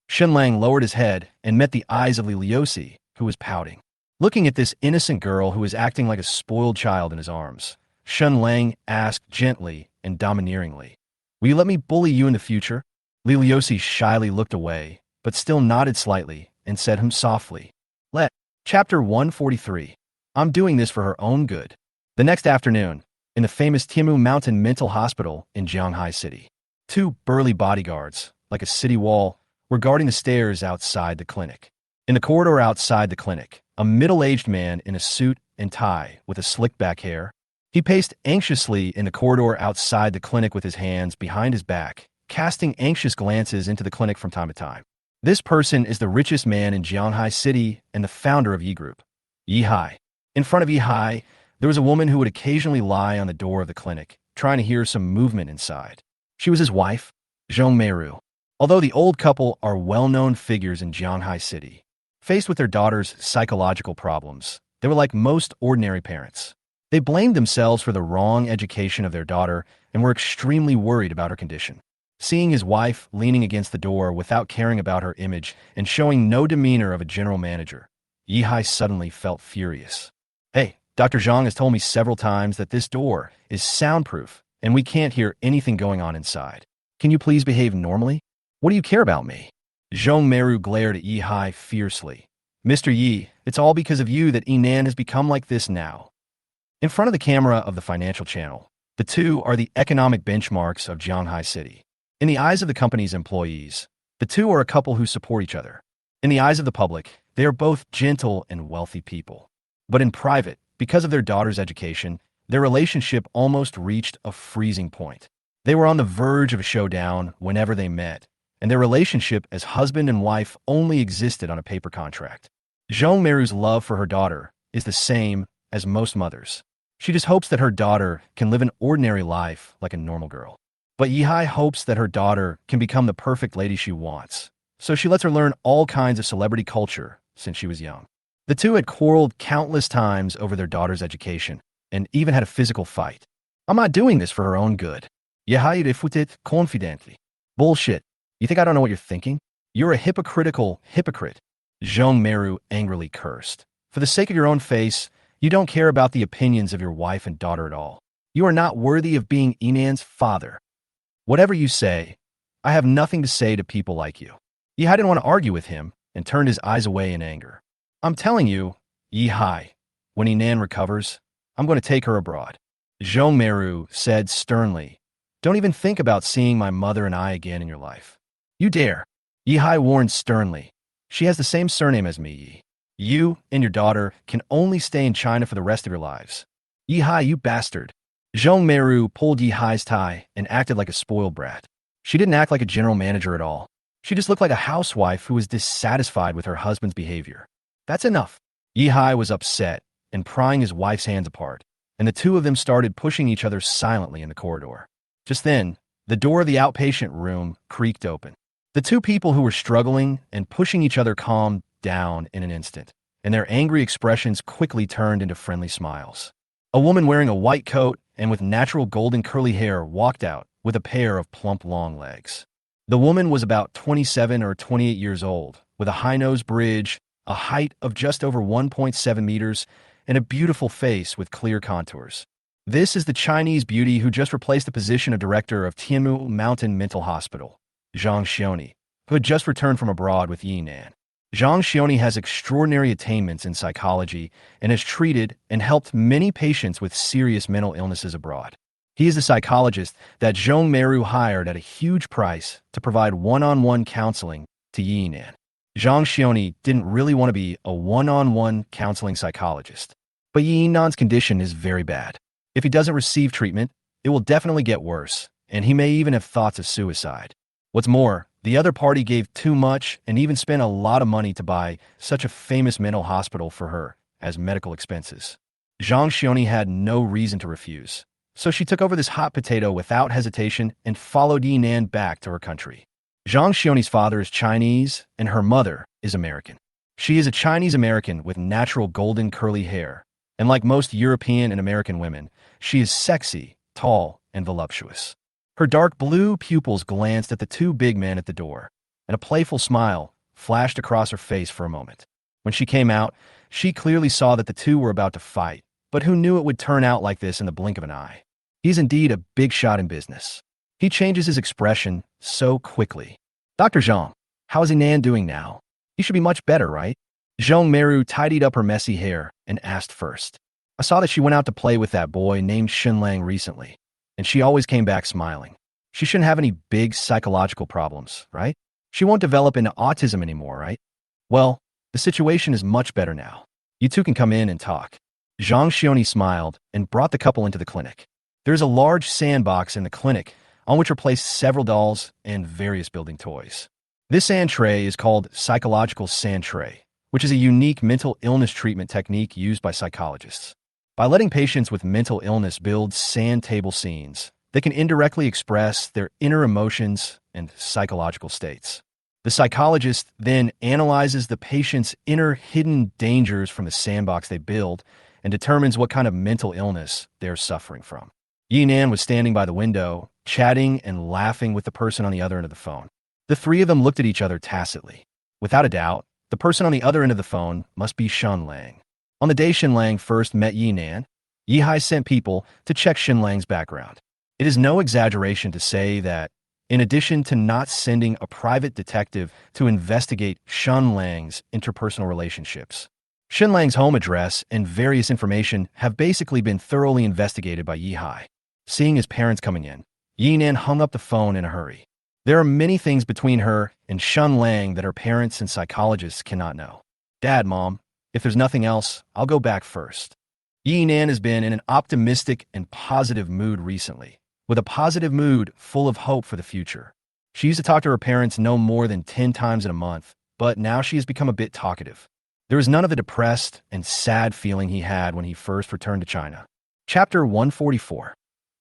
Shen Lang lowered his head and met the eyes of Liliosi, who was pouting. Looking at this innocent girl who was acting like a spoiled child in his arms, Shen Lang asked gently and domineeringly, "Will you let me bully you in the future?" Liliosi shyly looked away, but still nodded slightly and said him softly, "Let." Chapter 143. I'm doing this for her own good. The next afternoon, in the famous Timid Mountain Mental Hospital in Jianghai City, two burly bodyguards, like a city wall, were guarding the stairs outside the clinic. In the corridor outside the clinic, a middle-aged man in a suit and tie with a slicked back hair. He paced anxiously in the corridor outside the clinic with his hands behind his back, casting anxious glances into the clinic from time to time. This person is the richest man in Jianghai City and the founder of Yi Group, Yi Hai. In front of Yi Hai, there was a woman who would occasionally lie on the door of the clinic, trying to hear some movement inside. She was his wife, Zhong Meiru. Although the old couple are well-known figures in Jianghai City, faced with their daughter's psychological problems, they were like most ordinary parents. They blamed themselves for the wrong education of their daughter and were extremely worried about her condition. Seeing his wife leaning against the door without caring about her image and showing no demeanor of a general manager, Yi Hai suddenly felt furious. Hey, Dr. Zhang has told me several times that this door is soundproof and we can't hear anything going on inside. Can you please behave normally? What do you care about me? Zhong Meiru glared at Yi Hai fiercely. Mr. Yi, it's all because of you that Yinan has become like this now. In front of the camera of the financial channel, the two are the economic benchmarks of Jianghai City. In the eyes of the company's employees, the two are a couple who support each other. In the eyes of the public, they are both gentle and wealthy people. But in private, because of their daughter's education, their relationship almost reached a freezing point. They were on the verge of a showdown whenever they met, and their relationship as husband and wife only existed on a paper contract. Zhong Meiru's love for her daughter is the same as most mothers. She just hopes that her daughter can live an ordinary life like a normal girl. But Yi Hai hopes that her daughter can become the perfect lady she wants, so she lets her learn all kinds of celebrity culture since she was young. The two had quarreled countless times over their daughter's education, and even had a physical fight. I'm not doing this for her own good. Yi Hai refuted confidently. Bullshit. You think I don't know what you're thinking? You're a hypocritical hypocrite. Zhong Meiru angrily cursed. For the sake of your own face, you don't care about the opinions of your wife and daughter at all. You are not worthy of being Yinan's father. Whatever you say, I have nothing to say to people like you. Yi Hai didn't want to argue with him and turned his eyes away in anger. I'm telling you, Yi Hai, when Yinan recovers, I'm going to take her abroad. Zhong Meiru said sternly, don't even think about seeing my mother and I again in your life. You dare. Yi Hai warned sternly. She has the same surname as me, Yi. You and your daughter can only stay in China for the rest of your lives. Yi Hai, you bastard. Zhong Meiru pulled Yi Hai's tie and acted like a spoiled brat. She didn't act like a general manager at all. She just looked like a housewife who was dissatisfied with her husband's behavior. That's enough. Yi Hai was upset and prying his wife's hands apart, and the two of them started pushing each other silently in the corridor. Just then, the door of the outpatient room creaked open. The two people who were struggling and pushing each other calmed down in an instant, and their angry expressions quickly turned into friendly smiles. A woman wearing a white coat and with natural golden curly hair walked out with a pair of plump long legs. The woman was about 27 or 28 years old, with a high-nose bridge, a height of just over 1.7 meters, and a beautiful face with clear contours. This is the Chinese beauty who just replaced the position of director of Timid Mountain Mental Hospital, Zhang Xioni, who had just returned from abroad with Yinan. Zhang Xioni has extraordinary attainments in psychology and has treated and helped many patients with serious mental illnesses abroad. He is the psychologist that Zhong Meiru hired at a huge price to provide one-on-one counseling to Yinan. Zhang Xioni didn't really want to be a one-on-one counseling psychologist. But Yi Nan's condition is very bad. If he doesn't receive treatment, it will definitely get worse, and he may even have thoughts of suicide. What's more, the other party gave too much and even spent a lot of money to buy such a famous mental hospital for her as medical expenses. Zhang Xioni had no reason to refuse, so she took over this hot potato without hesitation and followed Yi Nan back to her country. Zhang Xioni's father is Chinese and her mother is American. She is a Chinese American with natural golden curly hair, and like most European and American women, she is sexy, tall, and voluptuous. Her dark blue pupils glanced at the two big men at the door, and a playful smile flashed across her face for a moment. When she came out, she clearly saw that the two were about to fight, but who knew it would turn out like this in the blink of an eye? He's indeed a big shot in business. He changes his expression so quickly. Dr. Zhang, how is Nan doing now? He should be much better, right? Zhong Meru tidied up her messy hair and asked first. I saw that she went out to play with that boy named Shen Lang recently, and she always came back smiling. She shouldn't have any big psychological problems, right? She won't develop into autism anymore, right? Well, the situation is much better now. You two can come in and talk. Zhang Xioni smiled and brought the couple into the clinic. There's a large sandbox in the clinic on which are placed several dolls and various building toys. This sand tray is called psychological sand tray, which is a unique mental illness treatment technique used by psychologists. By letting patients with mental illness build sand table scenes, they can indirectly express their inner emotions and psychological states. The psychologist then analyzes the patient's inner hidden dangers from the sandbox they build and determines what kind of mental illness they're suffering from. Yi Nan was standing by the window, chatting and laughing with the person on the other end of the phone. The three of them looked at each other tacitly. Without a doubt, the person on the other end of the phone must be Shen Lang. On the day Shen Lang first met Yi Nan, Yi Hai sent people to check Shen Lang's background. It is no exaggeration to say that, in addition to not sending a private detective to investigate Shen Lang's interpersonal relationships, Shen Lang's home address and various information have basically been thoroughly investigated by Yi Hai. Seeing his parents coming in, Yi Nan hung up the phone in a hurry. There are many things between her and Shen Lang that her parents and psychologists cannot know. Dad, Mom, if there's nothing else, I'll go back first. Yi Nan has been in an optimistic and positive mood recently, with a positive mood full of hope for the future. She used to talk to her parents no more than 10 times in a month, but now she has become a bit talkative. There is none of the depressed and sad feeling he had when he first returned to China. Chapter 144.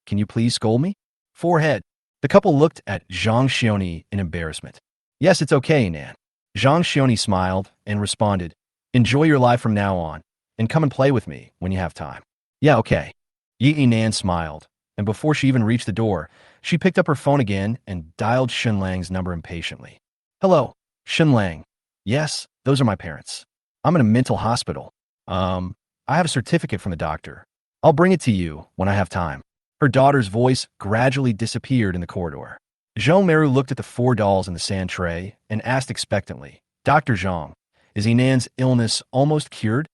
Can you please scold me? Forehead. The couple looked at Zhang Xioni in embarrassment. Yes, it's okay, Nan. Zhang Xioni smiled and responded, enjoy your life from now on, and come and play with me when you have time. Yeah, okay. Yi Nan smiled, and before she even reached the door, she picked up her phone again and dialed Shen Lang's number impatiently. Hello, Shen Lang. Yes, those are my parents. I'm in a mental hospital. I have a certificate from the doctor. I'll bring it to you when I have time. Her daughter's voice gradually disappeared in the corridor. Zhong Meru looked at the four dolls in the sand tray and asked expectantly, Dr. Zhang, is Nan's illness almost cured?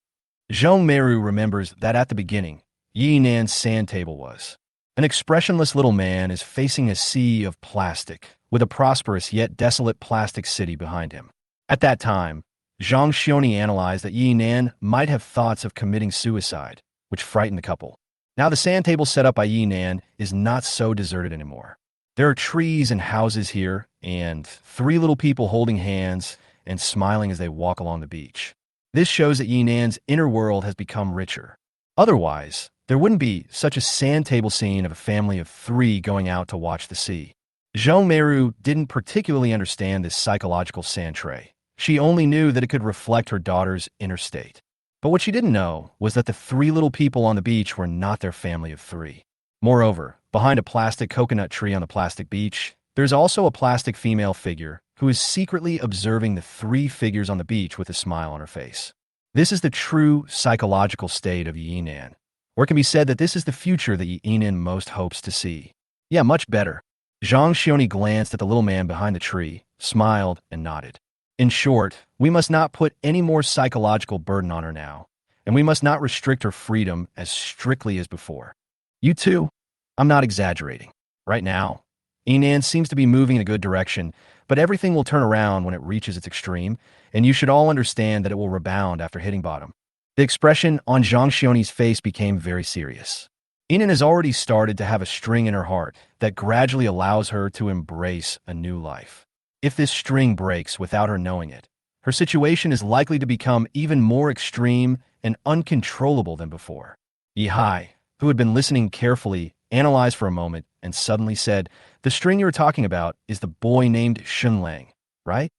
Zhong Meru remembers that at the beginning, Yi Nan's sand table was. An expressionless little man is facing a sea of plastic, with a prosperous yet desolate plastic city behind him. At that time, Zhang Xioni analyzed that Yi Nan might have thoughts of committing suicide, which frightened the couple. Now the sand table set up by Yi Nan is not so deserted anymore. There are trees and houses here, and three little people holding hands and smiling as they walk along the beach. This shows that Yi Nan's inner world has become richer. Otherwise, there wouldn't be such a sand table scene of a family of three going out to watch the sea. Zhong Meru didn't particularly understand this psychological sand tray. She only knew that it could reflect her daughter's inner state. But what she didn't know was that the three little people on the beach were not their family of three. Moreover, behind a plastic coconut tree on the plastic beach, there's also a plastic female figure who is secretly observing the three figures on the beach with a smile on her face. This is the true psychological state of Yi Nan, or it can be said that this is the future that Yi Nan most hopes to see. Yeah, much better. Zhang Xioni glanced at the little man behind the tree, smiled, and nodded. In short, we must not put any more psychological burden on her now, and we must not restrict her freedom as strictly as before. You too? I'm not exaggerating. Right now, Yinan seems to be moving in a good direction, but everything will turn around when it reaches its extreme, and you should all understand that it will rebound after hitting bottom. The expression on Zhang Xioni's face became very serious. Yinan has already started to have a string in her heart that gradually allows her to embrace a new life. If this string breaks without her knowing it, her situation is likely to become even more extreme and uncontrollable than before. Yihai, who had been listening carefully, analyzed for a moment and suddenly said, "The string you were talking about is the boy named Shen Lang, right?"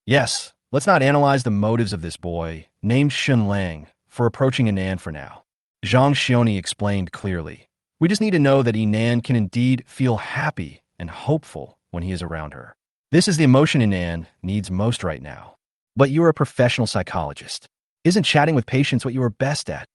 "Yes, let's not analyze the motives of this boy, named Shen Lang, for approaching Yinan for now." Zhang Xioni explained clearly. "We just need to know that Yinan can indeed feel happy and hopeful when he is around her. This is the emotion Yinan needs most right now. But you are a professional psychologist. Isn't chatting with patients what you are best at?"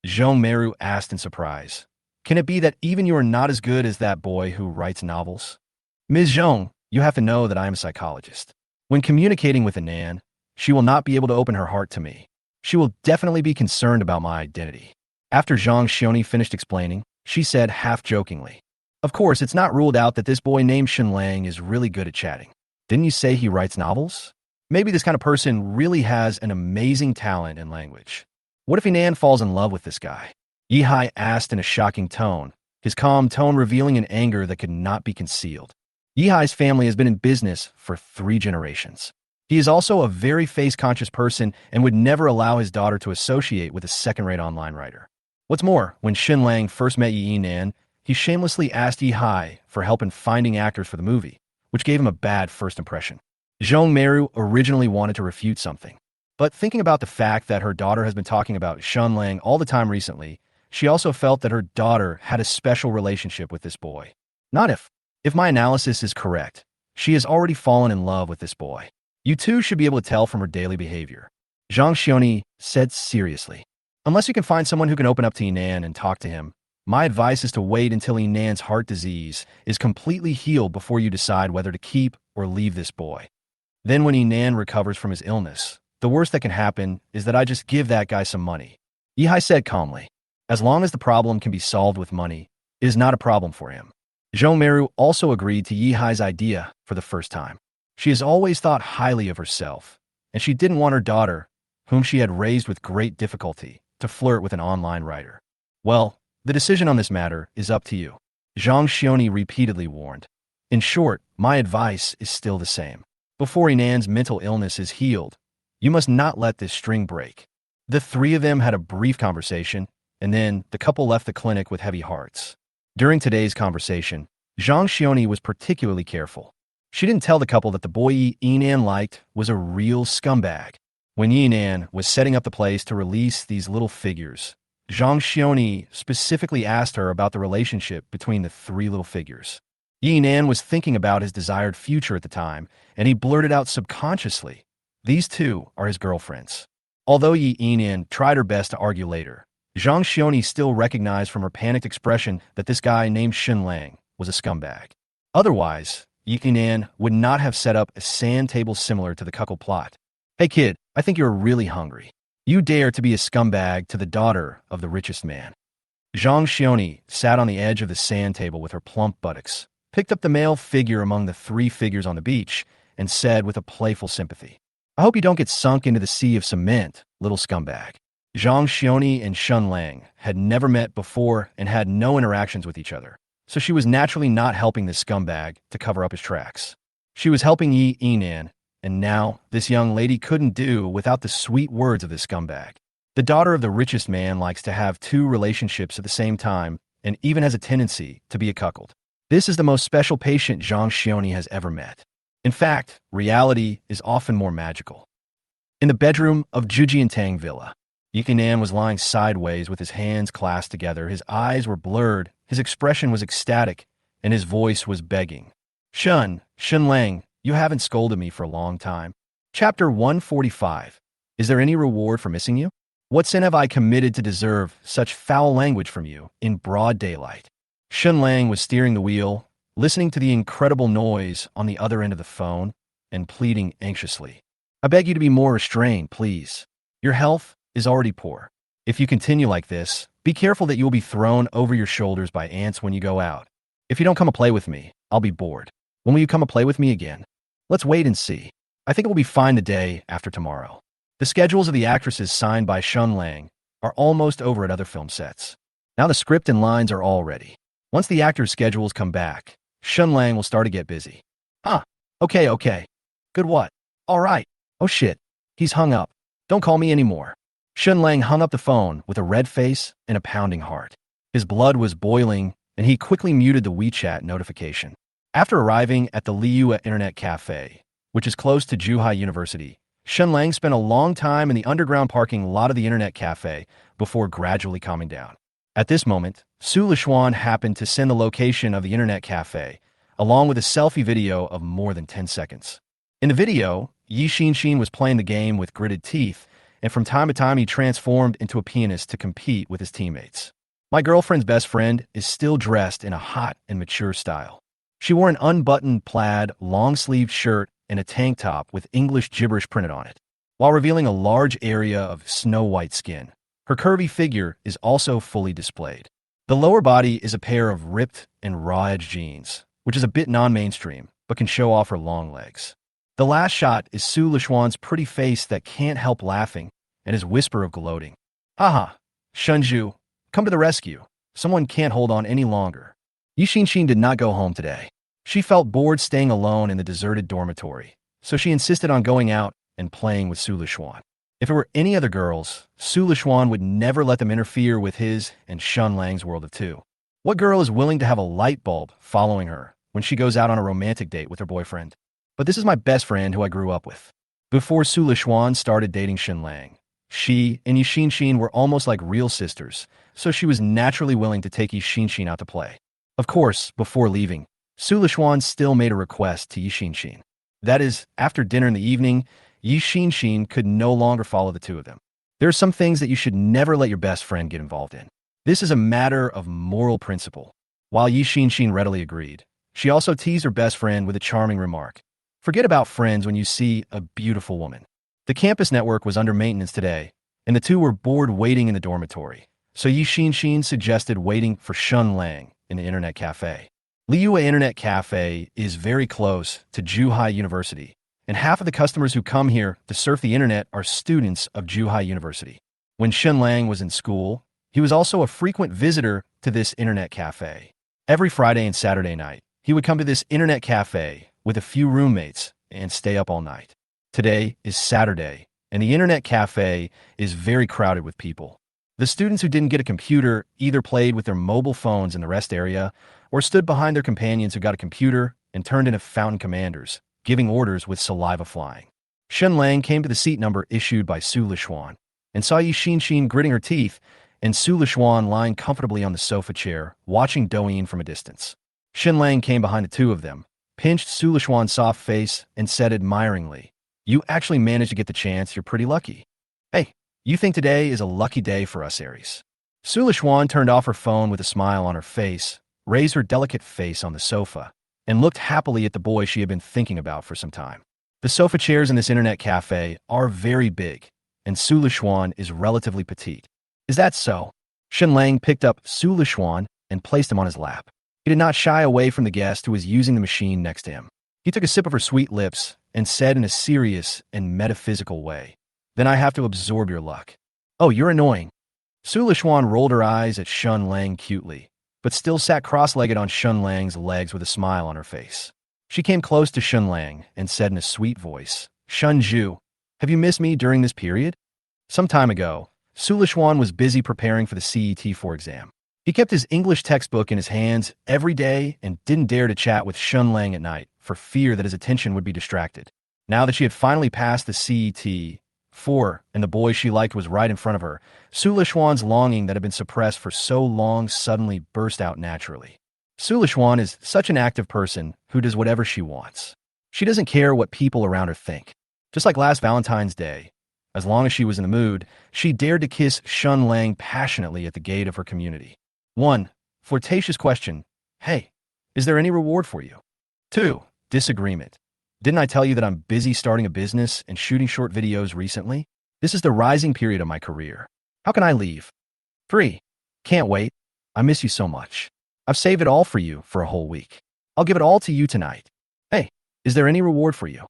Zhong Meru asked in surprise. "Can it be that even you are not as good as that boy who writes novels?" "Ms. Zhong, you have to know that I am a psychologist. When communicating with Yinan, she will not be able to open her heart to me. She will definitely be concerned about my identity." After Zhang Xioni finished explaining, she said half-jokingly, "Of course, it's not ruled out that this boy named Shen Lang is really good at chatting. Didn't you say he writes novels? Maybe this kind of person really has an amazing talent in language. What if Yinan falls in love with this guy?" Yihai asked in a shocking tone, his calm tone revealing an anger that could not be concealed. Yihai's family has been in business for 3 generations. He is also a very face-conscious person and would never allow his daughter to associate with a second-rate online writer. What's more, when Shen Lang first met Yinan, he shamelessly asked Yihai for help in finding actors for the movie, which gave him a bad first impression. Zhong Meru originally wanted to refute something, but thinking about the fact that her daughter has been talking about Shen Lang all the time recently, she also felt that her daughter had a special relationship with this boy. Not if. If my analysis is correct, she has already fallen in love with this boy. You too should be able to tell from her daily behavior. Zhang Xioni said seriously. Unless you can find someone who can open up to Yinan and talk to him, my advice is to wait until Yinan's heart disease is completely healed before you decide whether to keep or leave this boy. Then when Yinan recovers from his illness, the worst that can happen is that I just give that guy some money." Yihai said calmly. As long as the problem can be solved with money, it is not a problem for him. Zhong Meru also agreed to Yihai's idea for the first time. She has always thought highly of herself, and she didn't want her daughter, whom she had raised with great difficulty, to flirt with an online writer. "Well, the decision on this matter is up to you," Zhang Xioni repeatedly warned. "In short, my advice is still the same. Before Yinan's mental illness is healed, you must not let this string break." The 3 of them had a brief conversation, and then the couple left the clinic with heavy hearts. During today's conversation, Zhang Xioni was particularly careful. She didn't tell the couple that the boy Yinan liked was a real scumbag. When Yinan was setting up the place to release these little figures, Zhang Xioni specifically asked her about the relationship between the 3 little figures. Yinan was thinking about his desired future at the time, and he blurted out subconsciously, "These 2 are his girlfriends." Although Yinan tried her best to argue later, Zhang Xioni still recognized from her panicked expression that this guy named Shen Lang was a scumbag. Otherwise, Yinan would not have set up a sand table similar to the cuckold plot. "Hey kid, I think you're really hungry. You dare to be a scumbag to the daughter of the richest man." Zhang Xioni sat on the edge of the sand table with her plump buttocks, picked up the male figure among the 3 figures on the beach, and said with a playful sympathy, "I hope you don't get sunk into the sea of cement, little scumbag." Zhang Xioni and Shen Lang had never met before and had no interactions with each other, so she was naturally not helping this scumbag to cover up his tracks. She was helping Yinan, and now this young lady couldn't do without the sweet words of this scumbag. The daughter of the richest man likes to have 2 relationships at the same time and even has a tendency to be a cuckold. This is the most special patient Zhang Xioni has ever met. In fact, reality is often more magical. In the bedroom of Jujiantang Villa, Yinan was lying sideways with his hands clasped together. His eyes were blurred, his expression was ecstatic, and his voice was begging. Shen Lang, you haven't scolded me for a long time." Chapter 145. Is there any reward for missing you? What sin have I committed to deserve such foul language from you in broad daylight? Shen Lang was steering the wheel, listening to the incredible noise on the other end of the phone, and pleading anxiously. "I beg you to be more restrained, please. Your health is already poor. If you continue like this, be careful that you will be thrown over your shoulders by ants when you go out. If you don't come and play with me, I'll be bored. When will you come and play with me again? Let's wait and see. I think it will be fine the day after tomorrow. The schedules of the actresses signed by Shen Lang are almost over at other film sets. Now the script and lines are all ready. Once the actors' schedules come back, Shen Lang will start to get busy. Huh. Okay. Good what? All right. Oh shit. He's hung up. Don't call me anymore. Shen Lang hung up the phone with a red face and a pounding heart. His blood was boiling, and he quickly muted the WeChat notification. After arriving at the Liyue Internet Cafe, which is close to Zhuhai University, Shen Lang spent a long time in the underground parking lot of the Internet Cafe before gradually calming down. At this moment, Su Lishuan happened to send the location of the Internet Cafe, along with a selfie video of more than 10 seconds. In the video, Yi Xinxin was playing the game with gritted teeth, and from time to time he transformed into a pianist to compete with his teammates. My girlfriend's best friend is still dressed in a hot and mature style. She wore an unbuttoned plaid, long-sleeved shirt and a tank top with English gibberish printed on it, while revealing a large area of snow-white skin. Her curvy figure is also fully displayed. The lower body is a pair of ripped and raw-edged jeans, which is a bit non-mainstream, but can show off her long legs. The last shot is Su Lishuan's pretty face that can't help laughing and his whisper of gloating. Haha, Shenzhu, come to the rescue. Someone can't hold on any longer. Yi Xinxin did not go home today. She felt bored staying alone in the deserted dormitory, so she insisted on going out and playing with Su Lishuan. If it were any other girls, Su Lishuan would never let them interfere with his and Shen Lang's world of two. What girl is willing to have a light bulb following her when she goes out on a romantic date with her boyfriend? But this is my best friend who I grew up with. Before Su Lishuan started dating Shen Lang, she and Yi Xinxin were almost like real sisters, so she was naturally willing to take Yi Xinxin out to play. Of course, before leaving, Su Lishuan still made a request to Yi Xinxin. That is, after dinner in the evening, Yi Xinxin could no longer follow the two of them. There are some things that you should never let your best friend get involved in. This is a matter of moral principle. While Yi Xinxin readily agreed, she also teased her best friend with a charming remark. Forget about friends when you see a beautiful woman. The campus network was under maintenance today, and the two were bored waiting in the dormitory, so Yi Xinxin suggested waiting for Shen Lang in the Internet Cafe. Liyue Internet Cafe is very close to Zhuhai University, and half of the customers who come here to surf the internet are students of Zhuhai University. When Shen Lang was in school, he was also a frequent visitor to this Internet Cafe. Every Friday and Saturday night, he would come to this Internet Cafe with a few roommates and stay up all night. Today is Saturday, and the Internet Cafe is very crowded with people. The students who didn't get a computer either played with their mobile phones in the rest area or stood behind their companions who got a computer and turned into fountain commanders, giving orders with saliva flying. Shen Lang came to the seat number issued by Su Lishuan and saw Yi Xinxin gritting her teeth and Su Lishuan lying comfortably on the sofa chair, watching Douyin from a distance. Shen Lang came behind the two of them, pinched Su Lishuan's soft face, and said admiringly, "You actually managed to get the chance. You're pretty lucky. Hey, you think today is a lucky day for us Aries?" Su Lishuan turned off her phone with a smile on her face, raised her delicate face on the sofa, and looked happily at the boy she had been thinking about for some time. The sofa chairs in this Internet Cafe are very big, and Su Lishuan is relatively petite. Is that so? Shen Lang picked up Su Lishuan and placed him on his lap. He did not shy away from the guest who was using the machine next to him. He took a sip of her sweet lips and said in a serious and metaphysical way, "Then I have to absorb your luck." "Oh, you're annoying." Su Lishuan rolled her eyes at Shen Lang cutely, but still sat cross-legged on Shen Lang's legs with a smile on her face. She came close to Shen Lang and said in a sweet voice, "Shenzhu, have you missed me during this period?" Some time ago, Su Lishuan was busy preparing for the CET4 exam. He kept his English textbook in his hands every day and didn't dare to chat with Shen Lang at night for fear that his attention would be distracted. Now that she had finally passed the CET4 and the boy she liked was right in front of her, Su Lishuan's longing that had been suppressed for so long suddenly burst out naturally. Su Lishuan is such an active person who does whatever she wants. She doesn't care what people around her think. Just like last Valentine's Day, as long as she was in the mood, she dared to kiss Shen Lang passionately at the gate of her community. 1. Flirtatious question. "Hey, is there any reward for you?" 2. Disagreement. "Didn't I tell you that I'm busy starting a business and shooting short videos recently? This is the rising period of my career. How can I leave?" 3. Can't wait. I miss you so much. I've saved it all for you for a whole week. I'll give it all to you tonight. Hey, is there any reward for you?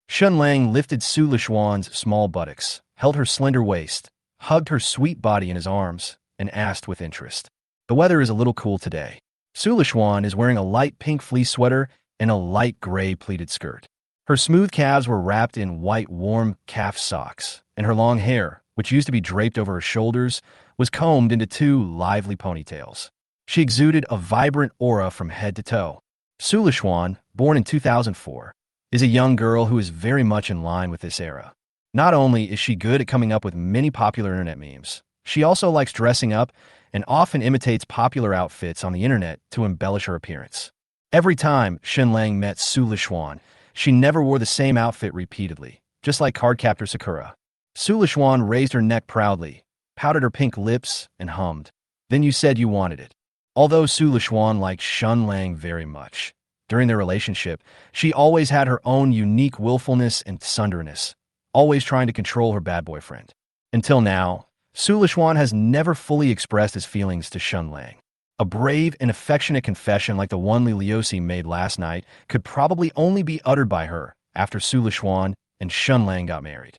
Shen Lang lifted Su Lishuan's small buttocks, held her slender waist, hugged her sweet body in his arms, and asked with interest. The weather is a little cool today. Su Lishuan is wearing a light pink fleece sweater and a light gray pleated skirt. Her smooth calves were wrapped in white warm calf socks, and her long hair, which used to be draped over her shoulders, was combed into two lively ponytails. She exuded a vibrant aura from head to toe. Su Lishuan, born in 2004, is a young girl who is very much in line with this era. Not only is she good at coming up with many popular internet memes, she also likes dressing up and often imitates popular outfits on the internet to embellish her appearance. Every time Shen Lang met Su Lishuan, she never wore the same outfit repeatedly, just like cardcaptor Sakura. Su Lishuan raised her neck proudly, pouted her pink lips, and hummed. Then you said you wanted it. Although Su Lishuan liked Shen Lang very much, during their relationship, she always had her own unique willfulness and sunderness, always trying to control her bad boyfriend. Until now, Su Lishuan has never fully expressed his feelings to Shen Lang. A brave and affectionate confession like the one Li Liusi made last night could probably only be uttered by her after Su Lishuan and Shen Lang got married.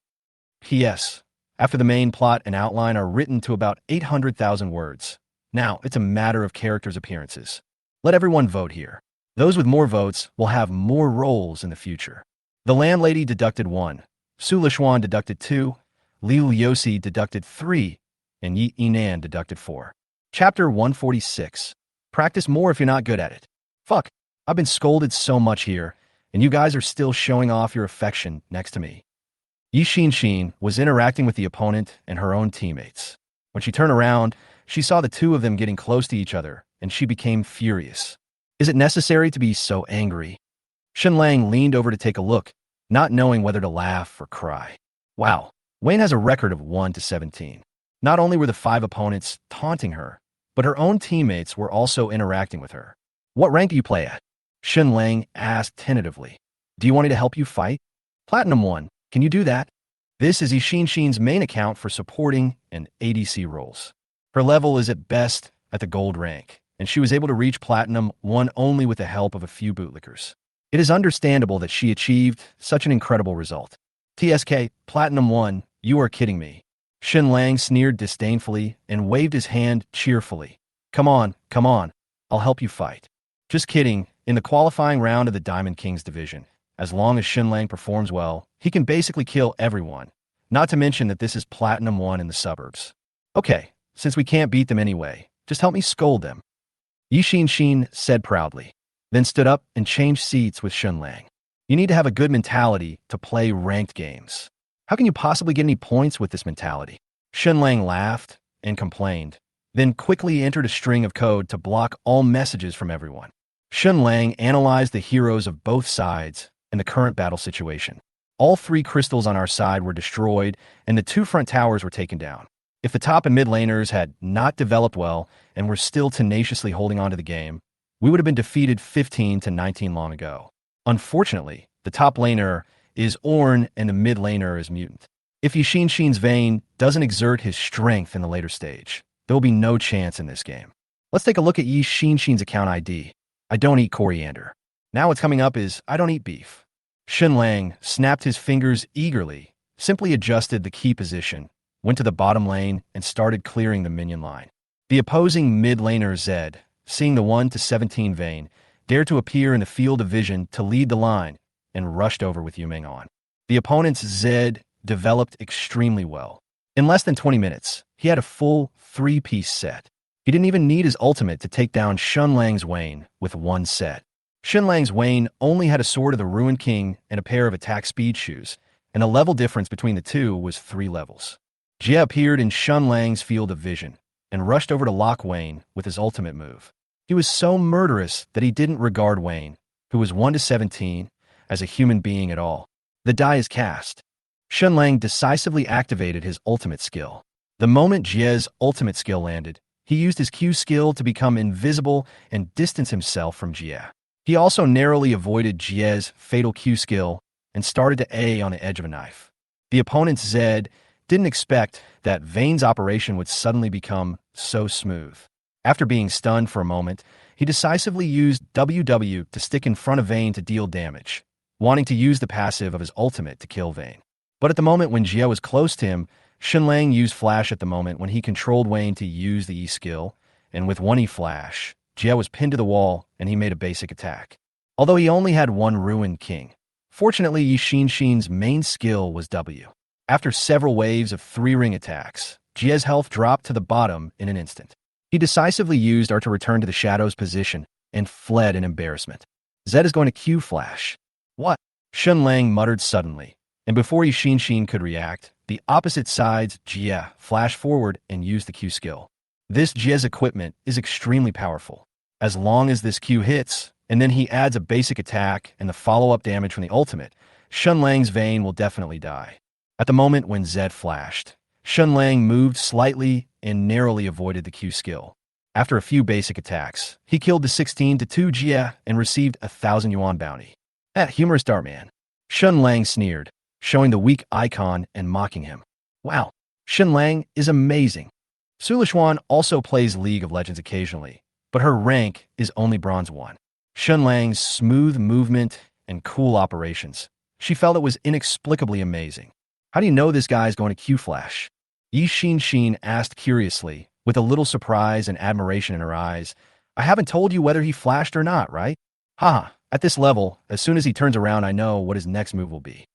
P.S. After the main plot and outline are written to about 800,000 words. Now, it's a matter of characters' appearances. Let everyone vote here. Those with more votes will have more roles in the future. The landlady deducted 1, Su Lishuan deducted 2, Li Liusi deducted 3, and Yi Yinan deducted 4. Chapter 146. Practice more if you're not good at it. Fuck, I've been scolded so much here, and you guys are still showing off your affection next to me. Yi Xin was interacting with the opponent and her own teammates. When she turned around, she saw the two of them getting close to each other, and she became furious. Is it necessary to be so angry? Shen Lang leaned over to take a look, not knowing whether to laugh or cry. Wow, Wayne has a record of 1-17. Not only were the 5 opponents taunting her, but her own teammates were also interacting with her. What rank do you play at? Shen Lang asked tentatively. Do you want me to help you fight? Platinum 1, can you do that? This is Yixin's main account for supporting and ADC roles. Her level is at best at the gold rank, and she was able to reach Platinum 1 only with the help of a few bootlickers. It is understandable that she achieved such an incredible result. TSK, Platinum 1, you are kidding me. Shen Lang sneered disdainfully and waved his hand cheerfully. Come on, I'll help you fight. Just kidding, in the qualifying round of the Diamond Kings division, as long as Shen Lang performs well, he can basically kill everyone, not to mention that this is Platinum 1 in the suburbs. Okay, since we can't beat them anyway, just help me scold them. Yi Xin said proudly, then stood up and changed seats with Shen Lang. You need to have a good mentality to play ranked games. How can you possibly get any points with this mentality? Shen Lang laughed and complained, then quickly entered a string of code to block all messages from everyone. Shen Lang analyzed the heroes of both sides and the current battle situation. All 3 crystals on our side were destroyed, and the 2 front towers were taken down. If the top and mid laners had not developed well and were still tenaciously holding on to the game, we would have been defeated 15-19 long ago. Unfortunately, the top laner is Ornn and the mid laner is Mutant. If Yixin's Vayne doesn't exert his strength in the later stage, there will be no chance in this game. Let's take a look at Yixin's account ID. I don't eat coriander. Now what's coming up is I don't eat beef. Shen Lang snapped his fingers eagerly, simply adjusted the key position, went to the bottom lane, and started clearing the minion line. The opposing mid laner Zed, seeing the 1-17 Vayne, dared to appear in the field of vision to lead the line, and rushed over with Yumeng on. The opponent's Zed developed extremely well. In less than 20 minutes, he had a full 3-piece set. He didn't even need his ultimate to take down Shen Lang's Wayne with 1 set. Shen Lang's Wayne only had a Sword of the Ruined King and a pair of attack speed shoes, and the level difference between the two was 3 levels. Jie appeared in Shen Lang's field of vision and rushed over to lock Wayne with his ultimate move. He was so murderous that he didn't regard Wayne, who was 1-17, as a human being at all. The die is cast. Shen Lang decisively activated his ultimate skill. The moment Jie's ultimate skill landed, he used his Q skill to become invisible and distance himself from Jie. He also narrowly avoided Jie's fatal Q skill and started to A on the edge of a knife. The opponent's Zed didn't expect that Vayne's operation would suddenly become so smooth. After being stunned for a moment, He decisively used WW to stick in front of Vayne to deal damage, wanting to use the passive of his ultimate to kill Vayne. But at the moment when Jia was close to him, Shen Lang used Flash at the moment when he controlled Wayne to use the E skill, and with one E Flash, Jia was pinned to the wall and he made a basic attack. Although he only had one Ruined King. Fortunately, Yi Xinshin's main skill was W. After several waves of 3-ring attacks, Jia's health dropped to the bottom in an instant. He decisively used R to return to the Shadow's position and fled in embarrassment. Zed is going to Q Flash. What? Shen Lang muttered suddenly, and before Yi Xinshin could react, the opposite side's Jia flashed forward and used the Q skill. This Jia's equipment is extremely powerful. As long as this Q hits, and then he adds a basic attack and the follow-up damage from the ultimate, Shen Lang's Vayne will definitely die. At the moment when Zed flashed, Shen Lang moved slightly and narrowly avoided the Q skill. After a few basic attacks, he killed the 16-2 Jia and received a 1,000 yuan bounty. That humorous dart man. Shen Lang sneered, showing the weak icon and mocking him. Wow, Shen Lang is amazing. Su Lishuan also plays League of Legends occasionally, but her rank is only Bronze 1. Shen Lang's smooth movement and cool operations. She felt it was inexplicably amazing. How do you know this guy's going to Q-Flash? Yi Xinshin asked curiously, with a little surprise and admiration in her eyes. I haven't told you whether he flashed or not, right? Haha, at this level, as soon as he turns around I know what his next move will be.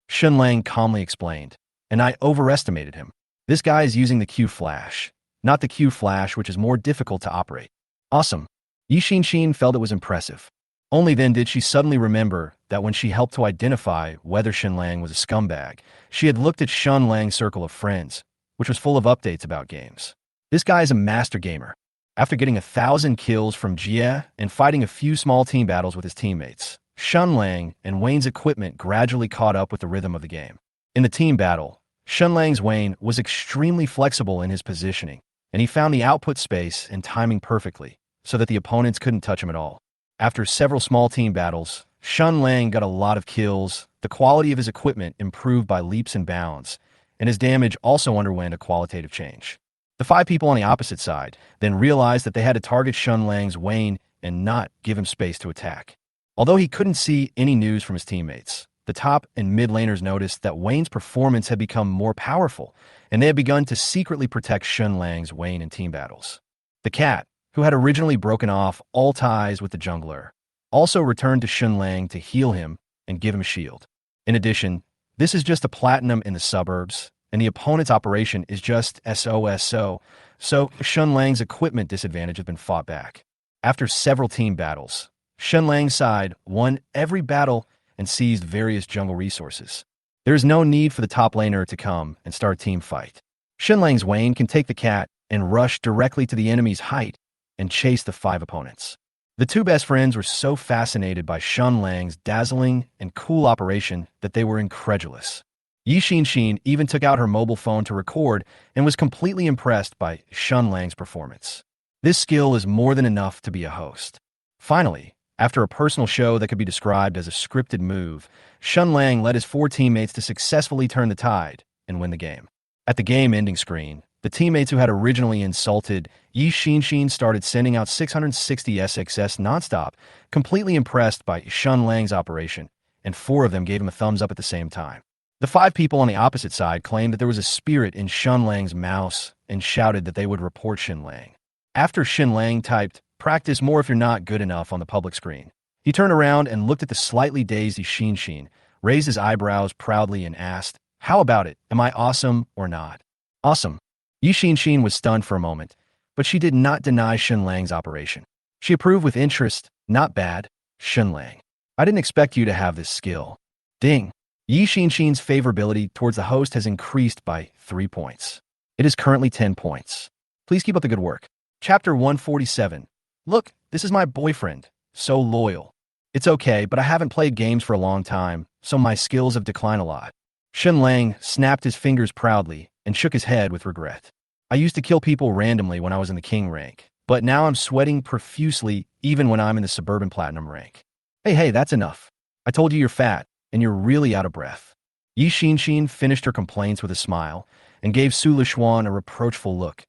Shen Lang calmly explained, and I overestimated him. This guy is using the Q-Flash, not the Q-Flash which is more difficult to operate. Awesome. Yi Xinshin felt it was impressive. Only then did she suddenly remember that when she helped to identify whether Shen Lang was a scumbag, she had looked at Shen Lang's circle of friends, which was full of updates about games. This guy is a master gamer. After getting 1,000 kills from Jia and fighting a few small team battles with his teammates, Shen Lang and Wayne's equipment gradually caught up with the rhythm of the game. In the team battle, Shen Lang's Wayne was extremely flexible in his positioning, and he found the output space and timing perfectly, so that the opponents couldn't touch him at all. After several small team battles, Shen Lang got a lot of kills, the quality of his equipment improved by leaps and bounds, and his damage also underwent a qualitative change. The 5 people on the opposite side then realized that they had to target Shen Lang's Wayne and not give him space to attack. Although he couldn't see any news from his teammates, the top and mid laners noticed that Wayne's performance had become more powerful, and they had begun to secretly protect Shen Lang's Wayne in team battles. The cat, who had originally broken off all ties with the jungler, also returned to Shen Lang to heal him and give him a shield. In addition, this is just a platinum in the suburbs, and the opponent's operation is just SOSO, so Shen Lang's equipment disadvantage has been fought back. After several team battles, Shen Lang's side won every battle and seized various jungle resources. There is no need for the top laner to come and start a team fight. Shen Lang's Wayne can take the cat and rush directly to the enemy's height and chase the 5 opponents. The 2 best friends were so fascinated by Shen Lang's dazzling and cool operation that they were incredulous. Yi Xinshin even took out her mobile phone to record and was completely impressed by Shen Lang's performance. This skill is more than enough to be a host. Finally, after a personal show that could be described as a scripted move, Shen Lang led his 4 teammates to successfully turn the tide and win the game. At the game ending screen, the teammates who had originally insulted Yi Xinshin started sending out 660 SXS nonstop, completely impressed by Shen Lang's operation, and 4 of them gave him a thumbs up at the same time. The 5 people on the opposite side claimed that there was a spirit in Shen Lang's mouse and shouted that they would report Shen Lang. After Shen Lang typed, "Practice more if you're not good enough" on the public screen, he turned around and looked at the slightly dazed Yi Xinshin, raised his eyebrows proudly and asked, "How about it? Am I awesome or not?" Awesome. Yi Xinshin was stunned for a moment, but she did not deny Shen Lang's operation. She approved with interest. Not bad, Shen Lang. I didn't expect you to have this skill. Ding. Yi Xinshin's favorability towards the host has increased by 3 points. It is currently 10 points. Please keep up the good work. Chapter 147. Look, this is my boyfriend. So loyal. It's okay, but I haven't played games for a long time, so my skills have declined a lot. Shen Lang snapped his fingers proudly and shook his head with regret. I used to kill people randomly when I was in the king rank, but now I'm sweating profusely even when I'm in the suburban platinum rank. Hey, that's enough. I told you you're fat, and you're really out of breath. Yi Xinshin finished her complaints with a smile and gave Su Lishuan a reproachful look.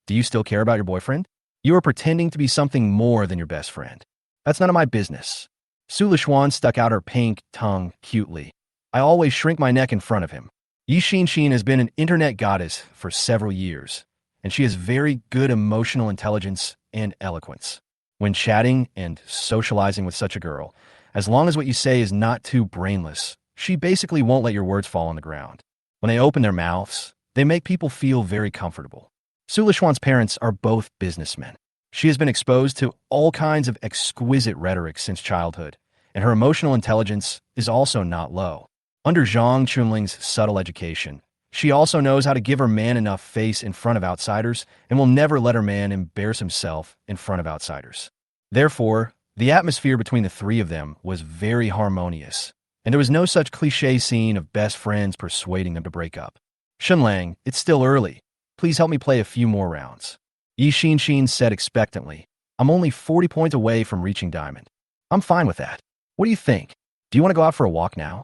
Do you still care about your boyfriend? You are pretending to be something more than your best friend. That's none of my business. Su Lishuan stuck out her pink tongue cutely. I always shrink my neck in front of him. Yi Xin has been an internet goddess for several years, and she has very good emotional intelligence and eloquence. When chatting and socializing with such a girl, as long as what you say is not too brainless, she basically won't let your words fall on the ground. When they open their mouths, they make people feel very comfortable. Su Lishuan's parents are both businessmen. She has been exposed to all kinds of exquisite rhetoric since childhood, and her emotional intelligence is also not low. Under Zhang Chunling's subtle education, she also knows how to give her man enough face in front of outsiders and will never let her man embarrass himself in front of outsiders. Therefore, the atmosphere between the three of them was very harmonious, and there was no such cliché scene of best friends persuading them to break up. Shen Lang, it's still early. Please help me play a few more rounds. Yi Xin said expectantly. I'm only 40 points away from reaching diamond. I'm fine with that. What do you think? Do you want to go out for a walk now?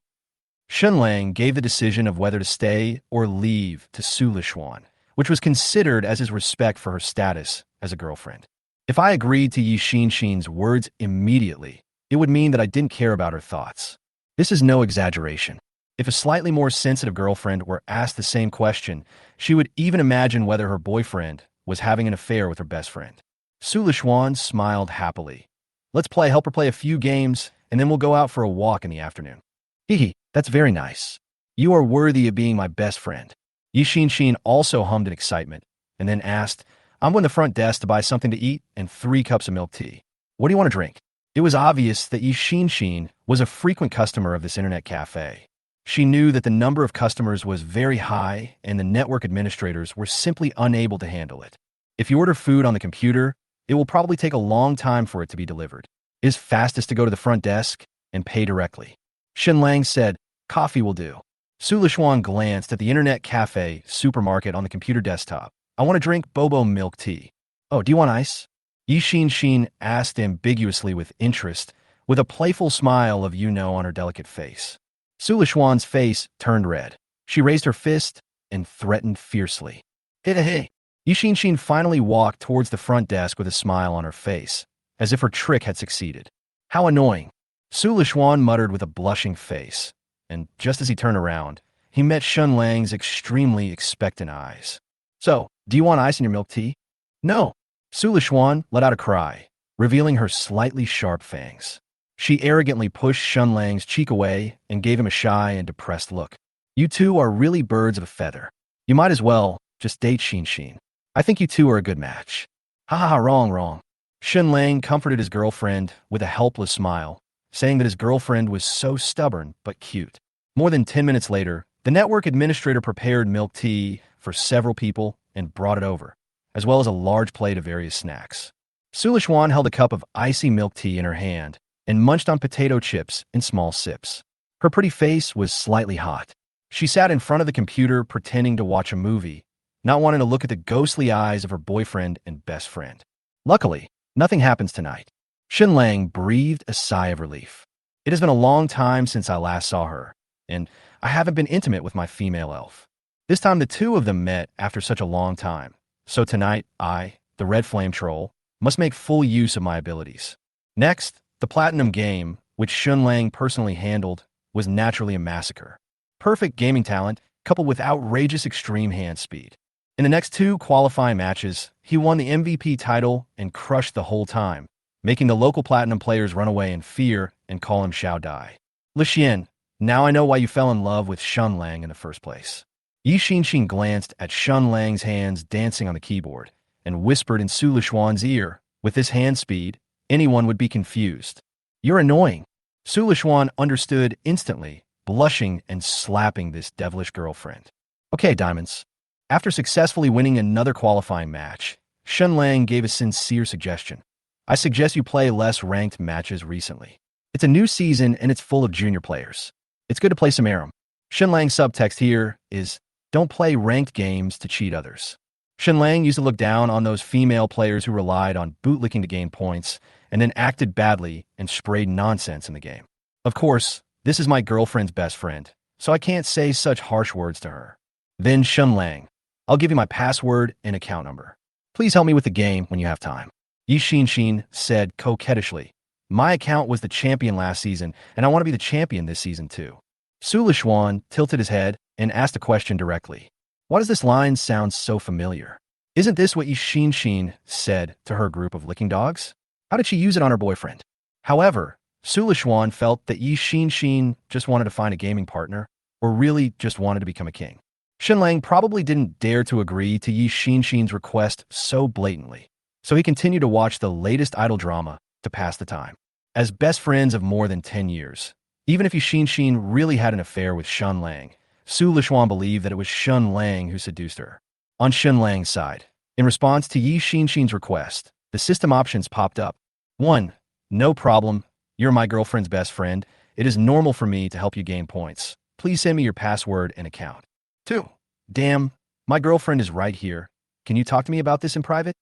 Shen Lang gave the decision of whether to stay or leave to Su Lishuan, which was considered as his respect for her status as a girlfriend. If I agreed to Yi Xin's words immediately, it would mean that I didn't care about her thoughts. This is no exaggeration. If a slightly more sensitive girlfriend were asked the same question, she would even imagine whether her boyfriend was having an affair with her best friend. Su Lishuan smiled happily. Let's help her play a few games, and then we'll go out for a walk in the afternoon. Hee, that's very nice. You are worthy of being my best friend. Yi Xin also hummed in excitement, and then asked, I'm going to the front desk to buy something to eat and 3 cups of milk tea. What do you want to drink? It was obvious that Yi Xin was a frequent customer of this internet cafe. She knew that the number of customers was very high and the network administrators were simply unable to handle it. If you order food on the computer, it will probably take a long time for it to be delivered. It is fastest to go to the front desk and pay directly. Shen Lang said, coffee will do. Su Lishuan glanced at the internet cafe supermarket on the computer desktop. I want to drink bobo milk tea. Oh, do you want ice? Yi Xin asked ambiguously with interest, with a playful smile of on her delicate face. Su Lishuan's face turned red. She raised her fist and threatened fiercely. Hey. Yi Xin finally walked towards the front desk with a smile on her face, as if her trick had succeeded. How annoying. Su Lishuan muttered with a blushing face, and just as he turned around, he met Shen Lang's extremely expectant eyes. So, do you want ice in your milk tea? No. Su Lishuan let out a cry, revealing her slightly sharp fangs. She arrogantly pushed Shen Lang's cheek away and gave him a shy and depressed look. You two are really birds of a feather. You might as well just date Xin. I think you two are a good match. Wrong. Shen Lang comforted his girlfriend with a helpless smile, saying that his girlfriend was so stubborn but cute. More than 10 minutes later, the network administrator prepared milk tea for several people and brought it over, as well as a large plate of various snacks. Su Lishuan held a cup of icy milk tea in her hand and munched on potato chips in small sips. Her pretty face was slightly hot. She sat in front of the computer pretending to watch a movie, not wanting to look at the ghostly eyes of her boyfriend and best friend. Luckily, nothing happens tonight. Shen Lang breathed a sigh of relief. It has been a long time since I last saw her, and I haven't been intimate with my female elf. This time the two of them met after such a long time, so tonight I, the Red Flame Troll, must make full use of my abilities. Next, the Platinum game, which Shen Lang personally handled, was naturally a massacre. Perfect gaming talent, coupled with outrageous extreme hand speed. In the next 2 qualifying matches, he won the MVP title and crushed the whole time, making the local Platinum players run away in fear and call him Xiao Dai. Li Xian, now I know why you fell in love with Shen Lang in the first place. Yi Xin glanced at Shen Lang's hands dancing on the keyboard and whispered in Su Lishuan's ear, with this hand speed, anyone would be confused. You're annoying. Su Lishuan understood instantly, blushing and slapping this devilish girlfriend. Okay, Diamonds. After successfully winning another qualifying match, Shen Lang gave a sincere suggestion. I suggest you play less ranked matches recently. It's a new season and it's full of junior players. It's good to play some Aram. Shen Lang's subtext here is, don't play ranked games to cheat others. Shen Lang used to look down on those female players who relied on bootlicking to gain points and then acted badly and sprayed nonsense in the game. Of course, this is my girlfriend's best friend, so I can't say such harsh words to her. Then Shen Lang, I'll give you my password and account number. Please help me with the game when you have time. Yi Xin said coquettishly. My account was the champion last season, and I want to be the champion this season too. Su Lishuan tilted his head and asked a question directly. Why does this line sound so familiar? Isn't this what Yi Xin said to her group of licking dogs? How did she use it on her boyfriend? However, Su Lishuan felt that Yi Xin just wanted to find a gaming partner, or really just wanted to become a king. Shen Lang probably didn't dare to agree to Yi Xin's request so blatantly, so he continued to watch the latest idol drama to pass the time. As best friends of more than 10 years, even if Yi Xin really had an affair with Shen Lang, Su Lishuan believed that it was Shen Lang who seduced her. On Shen Lang's side, in response to Yi Xin's request, the system options popped up. 1. No problem. You're my girlfriend's best friend. It is normal for me to help you gain points. Please send me your password and account. 2. Damn, my girlfriend is right here. Can you talk to me about this in private?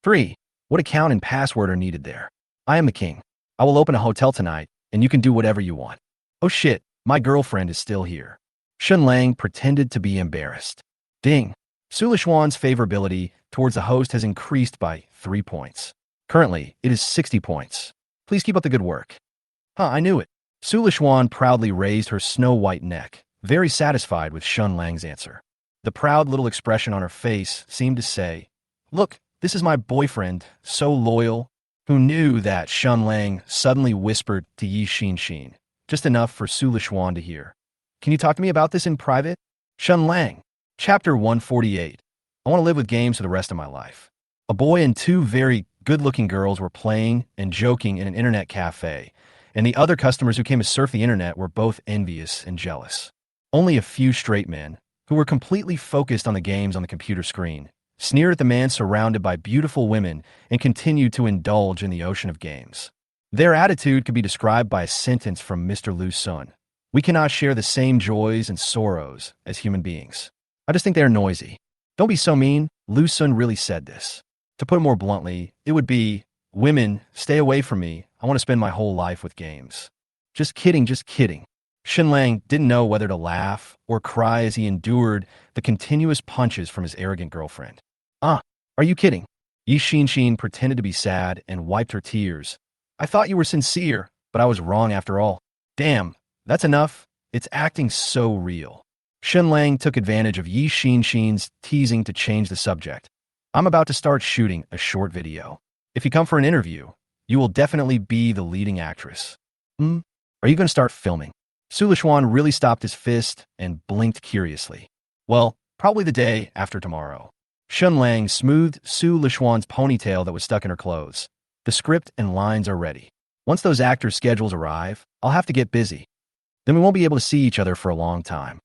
3. What account and password are needed there? I am the king. I will open a hotel tonight, and you can do whatever you want. Oh shit, my girlfriend is still here. Shen Lang pretended to be embarrassed. Ding. Su Lishuan's favorability towards the host has increased by 3 points. Currently, it is 60 points. Please keep up the good work. I knew it. Su Lishuan proudly raised her snow-white neck, very satisfied with Shen Lang's answer. The proud little expression on her face seemed to say, Look, this is my boyfriend, so loyal. Who knew that? Shen Lang suddenly whispered to Yi Xin, just enough for Su Lishuan to hear. Can you talk to me about this in private? Shen Lang. Chapter 148. I want to live with games for the rest of my life. A boy and 2 very good-looking girls were playing and joking in an internet cafe, and the other customers who came to surf the internet were both envious and jealous. Only a few straight men, who were completely focused on the games on the computer screen, sneered at the man surrounded by beautiful women and continued to indulge in the ocean of games. Their attitude could be described by a sentence from Mr. Lu Sun. We cannot share the same joys and sorrows as human beings. I just think they are noisy. Don't be so mean. Lu Sun really said this. To put it more bluntly, it would be, women, stay away from me. I want to spend my whole life with games. Just kidding, just kidding. Shen Lang didn't know whether to laugh or cry as he endured the continuous punches from his arrogant girlfriend. Are you kidding? Yi Xin pretended to be sad and wiped her tears. I thought you were sincere, but I was wrong after all. Damn, that's enough. It's acting so real. Shen Lang took advantage of Yi Xin's teasing to change the subject. I'm about to start shooting a short video. If you come for an interview, you will definitely be the leading actress. Are you going to start filming? Su Lishuan really stopped his fist and blinked curiously. Well, probably the day after tomorrow. Shen Lang smoothed Su Lishuan's ponytail that was stuck in her clothes. The script and lines are ready. Once those actors' schedules arrive, I'll have to get busy. Then we won't be able to see each other for a long time.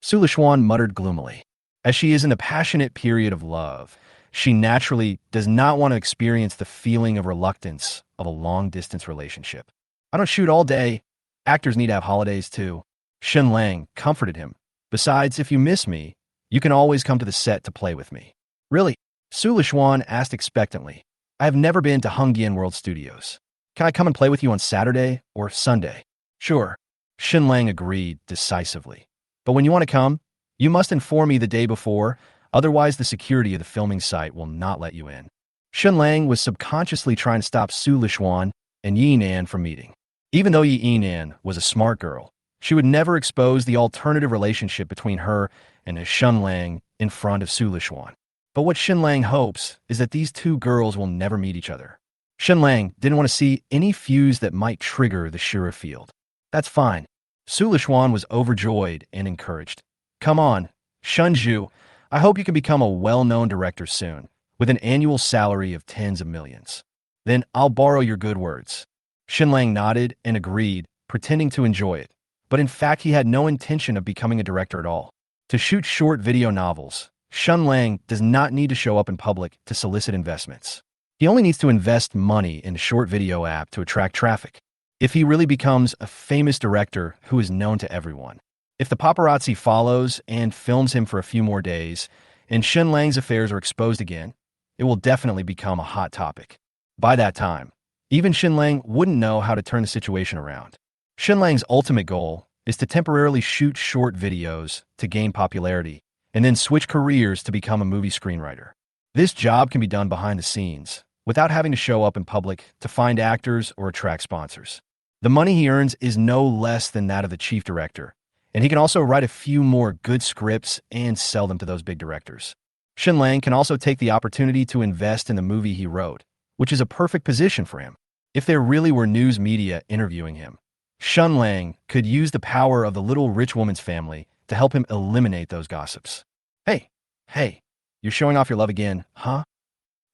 Su Lishuan muttered gloomily. As she is in a passionate period of love, she naturally does not want to experience the feeling of reluctance of a long-distance relationship. I don't shoot all day. Actors need to have holidays too. Shen Lang comforted him. Besides, if you miss me, you can always come to the set to play with me. Really? Su Lishuan asked expectantly. I have never been to Hungyan World Studios. Can I come and play with you on Saturday or Sunday? Sure. Shen Lang agreed decisively. But when you want to come, you must inform me the day before, otherwise the security of the filming site will not let you in. Shen Lang was subconsciously trying to stop Su Lishuan and Yi Nan from meeting. Even though Yi Nan was a smart girl, she would never expose the alternative relationship between her and Shen Lang in front of Su Lishuan. But what Shen Lang hopes is that these 2 girls will never meet each other. Shen Lang didn't want to see any fuse that might trigger the Shura field. That's fine. Su Lishuan was overjoyed and encouraged. Come on, Shunju, I hope you can become a well-known director soon, with an annual salary of tens of millions. Then I'll borrow your good words. Shen Lang nodded and agreed, pretending to enjoy it. But in fact, he had no intention of becoming a director at all. To shoot short video novels, Shen Lang does not need to show up in public to solicit investments. He only needs to invest money in a short video app to attract traffic. If he really becomes a famous director who is known to everyone. If the paparazzi follows and films him for a few more days, and Shen Lang's affairs are exposed again, it will definitely become a hot topic. By that time, even Shen Lang wouldn't know how to turn the situation around. Shen Lang's ultimate goal is to temporarily shoot short videos to gain popularity, and then switch careers to become a movie screenwriter. This job can be done behind the scenes, without having to show up in public to find actors or attract sponsors. The money he earns is no less than that of the chief director, and he can also write a few more good scripts and sell them to those big directors. Shen Lang can also take the opportunity to invest in the movie he wrote, which is a perfect position for him. If there really were news media interviewing him, Shen Lang could use the power of the little rich woman's family to help him eliminate those gossips. Hey, you're showing off your love again, huh?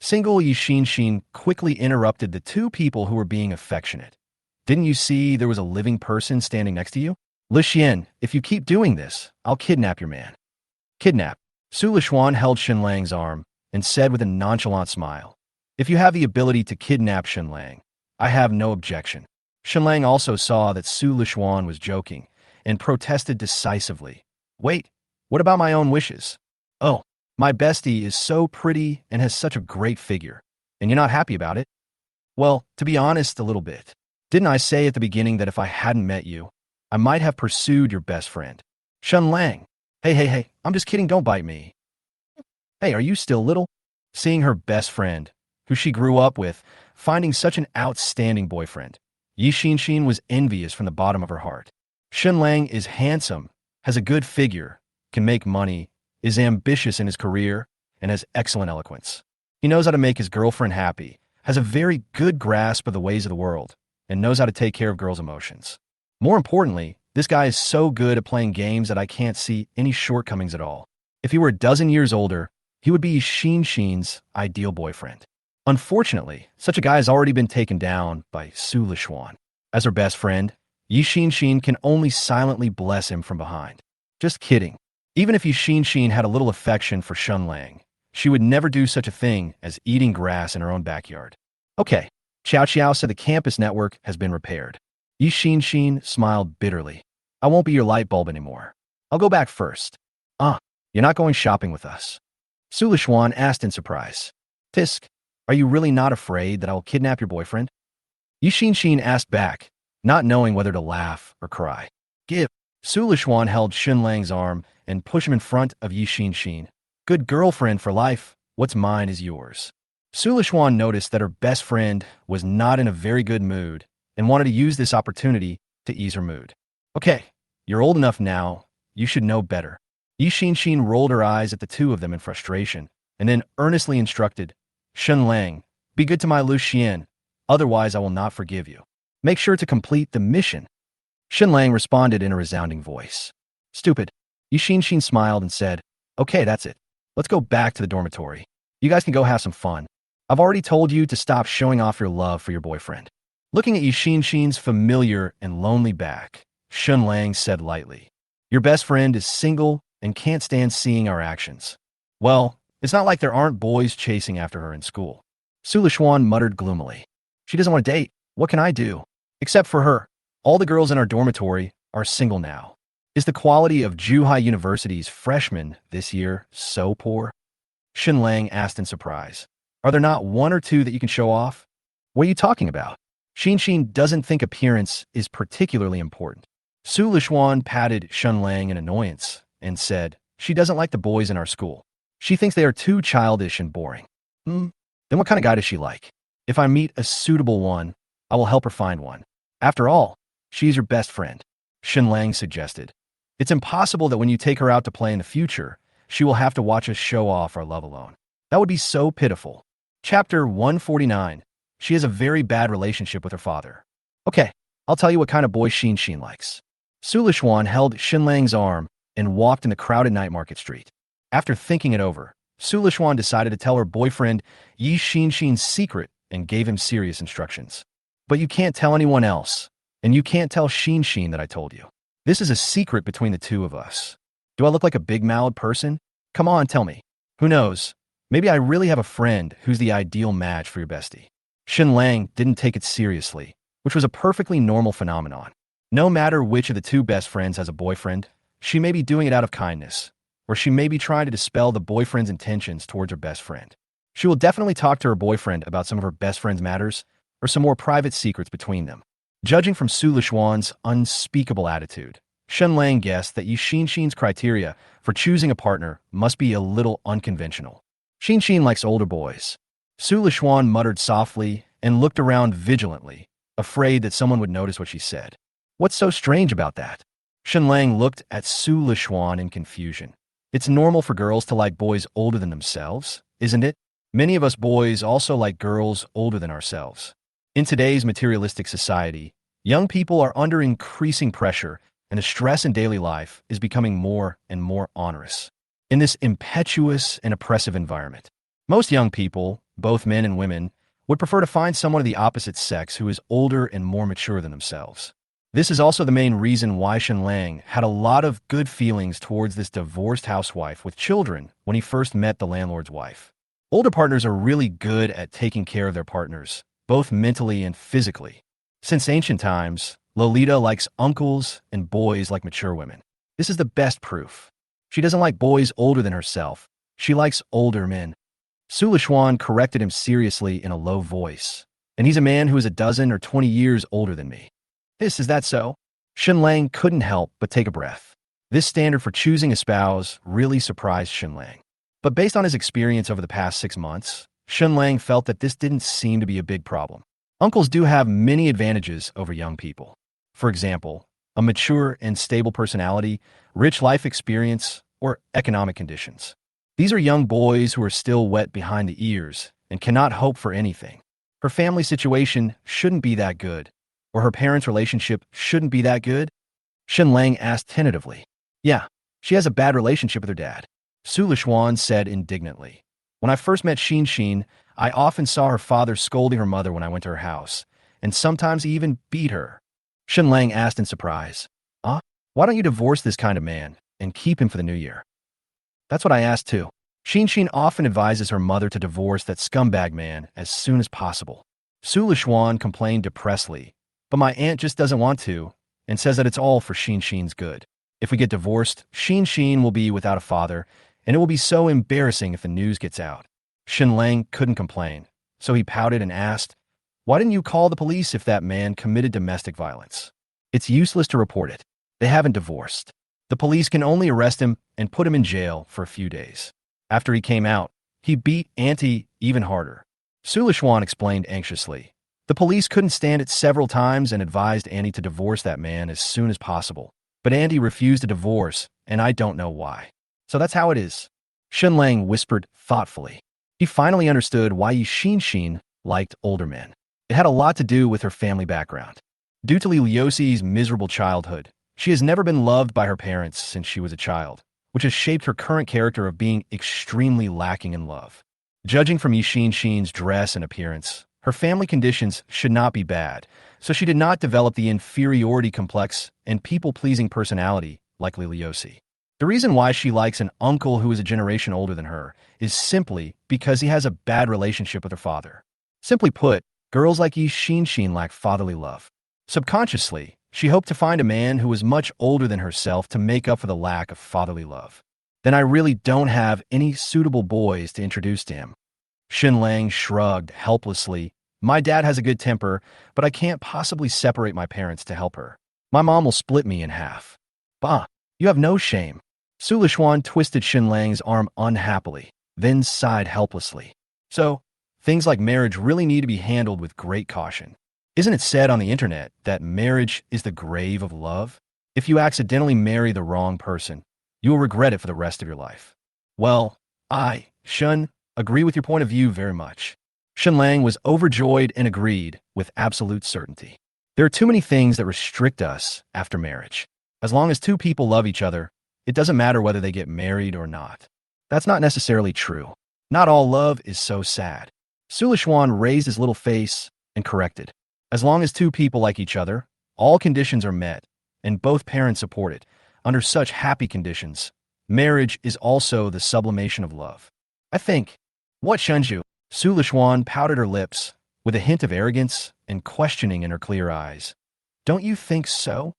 Single Yixin quickly interrupted the two people who were being affectionate. Didn't you see there was a living person standing next to you? Li Xian, if you keep doing this, I'll kidnap your man. Kidnap. Su Lishuan held Shen Lang's arm and said with a nonchalant smile, if you have the ability to kidnap Shen Lang, I have no objection. Shen Lang also saw that Su Lishuan was joking and protested decisively. Wait, what about my own wishes? Oh, my bestie is so pretty and has such a great figure, and you're not happy about it? Well, to be honest, a little bit. Didn't I say at the beginning that if I hadn't met you, I might have pursued your best friend? Shen Lang. Hey, I'm just kidding, don't bite me. Hey, are you still little? Seeing her best friend, who she grew up with, finding such an outstanding boyfriend, Yixin was envious from the bottom of her heart. Shen Lang is handsome, has a good figure, can make money, is ambitious in his career, and has excellent eloquence. He knows how to make his girlfriend happy, has a very good grasp of the ways of the world, and knows how to take care of girls' emotions. More importantly, this guy is so good at playing games that I can't see any shortcomings at all. If he were a dozen years older, he would be Yixin's ideal boyfriend. Unfortunately, such a guy has already been taken down by Su Lishuan. As her best friend, Yixin can only silently bless him from behind. Just kidding. Even if Yixin had a little affection for Shen Lang, she would never do such a thing as eating grass in her own backyard. Okay, Xiao said the campus network has been repaired. Yixin smiled bitterly. I won't be your light bulb anymore. I'll go back first. You're not going shopping with us? Su Lishuan asked in surprise. Tisk, are you really not afraid that I will kidnap your boyfriend? Yixin asked back, not knowing whether to laugh or cry. Give. Su Lishuan held Shen Lang's arm and pushed him in front of Yixin. Good girlfriend for life. What's mine is yours. Su Lishuan noticed that her best friend was not in a very good mood and wanted to use this opportunity to ease her mood. Okay, you're old enough now. You should know better. Yixin rolled her eyes at the two of them in frustration and then earnestly instructed, Shen Lang, be good to my Lu Xian, otherwise I will not forgive you. Make sure to complete the mission. Shen Lang responded in a resounding voice. Stupid. Yixin smiled and said, okay, that's it. Let's go back to the dormitory. You guys can go have some fun. I've already told you to stop showing off your love for your boyfriend. Looking at Yixin's familiar and lonely back, Shen Lang said lightly, your best friend is single and can't stand seeing our actions. Well, it's not like there aren't boys chasing after her in school. Su Lishuan muttered gloomily. She doesn't want to date. What can I do? Except for her, all the girls in our dormitory are single now. Is the quality of Zhuhai University's freshmen this year so poor? Shen Lang asked in surprise. Are there not one or two that you can show off? What are you talking about? Xin doesn't think appearance is particularly important. Su Lishuan patted Shen Lang in annoyance and said, she doesn't like the boys in our school. She thinks they are too childish and boring. Then what kind of guy does she like? If I meet a suitable one, I will help her find one. After all, she's your best friend. Shen Lang suggested. It's impossible that when you take her out to play in the future, she will have to watch us show off our love alone. That would be so pitiful. Chapter 149. She has a very bad relationship with her father. Okay, I'll tell you what kind of boy Xin likes. Su Lishuan held Shen Lang's arm and walked in the crowded night market street. After thinking it over, Su Lishuan decided to tell her boyfriend Yixin's secret and gave him serious instructions. But you can't tell anyone else, and you can't tell Xin that I told you. This is a secret between the two of us. Do I look like a big-mouthed person? Come on, tell me. Who knows? Maybe I really have a friend who's the ideal match for your bestie. Shen Lang didn't take it seriously, which was a perfectly normal phenomenon. No matter which of the two best friends has a boyfriend, she may be doing it out of kindness, or she may be trying to dispel the boyfriend's intentions towards her best friend. She will definitely talk to her boyfriend about some of her best friend's matters, or some more private secrets between them. Judging from Su Lishuan's unspeakable attitude, Shen Lang guessed that Yixin's criteria for choosing a partner must be a little unconventional. Shen likes older boys. Su Lishuan muttered softly and looked around vigilantly, afraid that someone would notice what she said. What's so strange about that? Shen Lang looked at Su Lishuan in confusion. It's normal for girls to like boys older than themselves, isn't it? Many of us boys also like girls older than ourselves. In today's materialistic society, young people are under increasing pressure, and the stress in daily life is becoming more and more onerous. In this impetuous and oppressive environment, most young people, both men and women, would prefer to find someone of the opposite sex who is older and more mature than themselves. This is also the main reason why Shen Lang had a lot of good feelings towards this divorced housewife with children when he first met the landlord's wife. Older partners are really good at taking care of their partners, both mentally and physically. Since ancient times, Lolita likes uncles and boys like mature women. This is the best proof. She doesn't like boys older than herself. She likes older men. Su Lishuan corrected him seriously in a low voice. And he's a man who is a dozen or 20 years older than me. Is that so? Shen Lang couldn't help but take a breath. This standard for choosing a spouse really surprised Shen Lang. But based on his experience over the past 6 months, Shen Lang felt that this didn't seem to be a big problem. Uncles do have many advantages over young people. For example, a mature and stable personality, rich life experience, or economic conditions. These are young boys who are still wet behind the ears and cannot hope for anything. Her family situation shouldn't be that good, or her parents' relationship shouldn't be that good? Shen Lang asked tentatively. Yeah, she has a bad relationship with her dad, Su Lishuan said indignantly. When I first met Shen, I often saw her father scolding her mother when I went to her house, and sometimes he even beat her. Shen Lang asked in surprise. Why don't you divorce this kind of man and keep him for the new year? That's what I asked too. Shen often advises her mother to divorce that scumbag man as soon as possible. Su Lishuan complained depressedly, but my aunt just doesn't want to, and says that it's all for Shen's good. If we get divorced, Shen will be without a father, and it will be so embarrassing if the news gets out. Shen Lang couldn't complain, so he pouted and asked, why didn't you call the police if that man committed domestic violence? It's useless to report it. They haven't divorced. The police can only arrest him and put him in jail for a few days. After he came out, he beat Auntie even harder. Su Lishuan explained anxiously. The police couldn't stand it several times and advised Auntie to divorce that man as soon as possible. But Auntie refused a divorce, and I don't know why. So that's how it is. Shen Lang whispered thoughtfully. He finally understood why Shen liked older men. It had a lot to do with her family background. Due to Li Liuxi's miserable childhood, she has never been loved by her parents since she was a child, which has shaped her current character of being extremely lacking in love. Judging from Shen's dress and appearance, her family conditions should not be bad, so she did not develop the inferiority complex and people-pleasing personality like Li Liuxi. The reason why she likes an uncle who is a generation older than her is simply because he has a bad relationship with her father. Simply put, girls like Shen lack fatherly love. Subconsciously, she hoped to find a man who was much older than herself to make up for the lack of fatherly love. Then I really don't have any suitable boys to introduce to him. Shen Lang shrugged helplessly. My dad has a good temper, but I can't possibly separate my parents to help her. My mom will split me in half. Bah, you have no shame. Su Lishuan twisted Shen Lang's arm unhappily, then sighed helplessly. So, things like marriage really need to be handled with great caution. Isn't it said on the internet that marriage is the grave of love? If you accidentally marry the wrong person, you will regret it for the rest of your life. Well, Shen, agree with your point of view very much. Shen Lang was overjoyed and agreed with absolute certainty. There are too many things that restrict us after marriage. As long as two people love each other, it doesn't matter whether they get married or not. That's not necessarily true. Not all love is so sad. Su Lishuan raised his little face and corrected. As long as two people like each other, all conditions are met, and both parents support it. Under such happy conditions, marriage is also the sublimation of love. I think. What Shenju? Su Lishuan pouted her lips, with a hint of arrogance and questioning in her clear eyes. Don't you think so?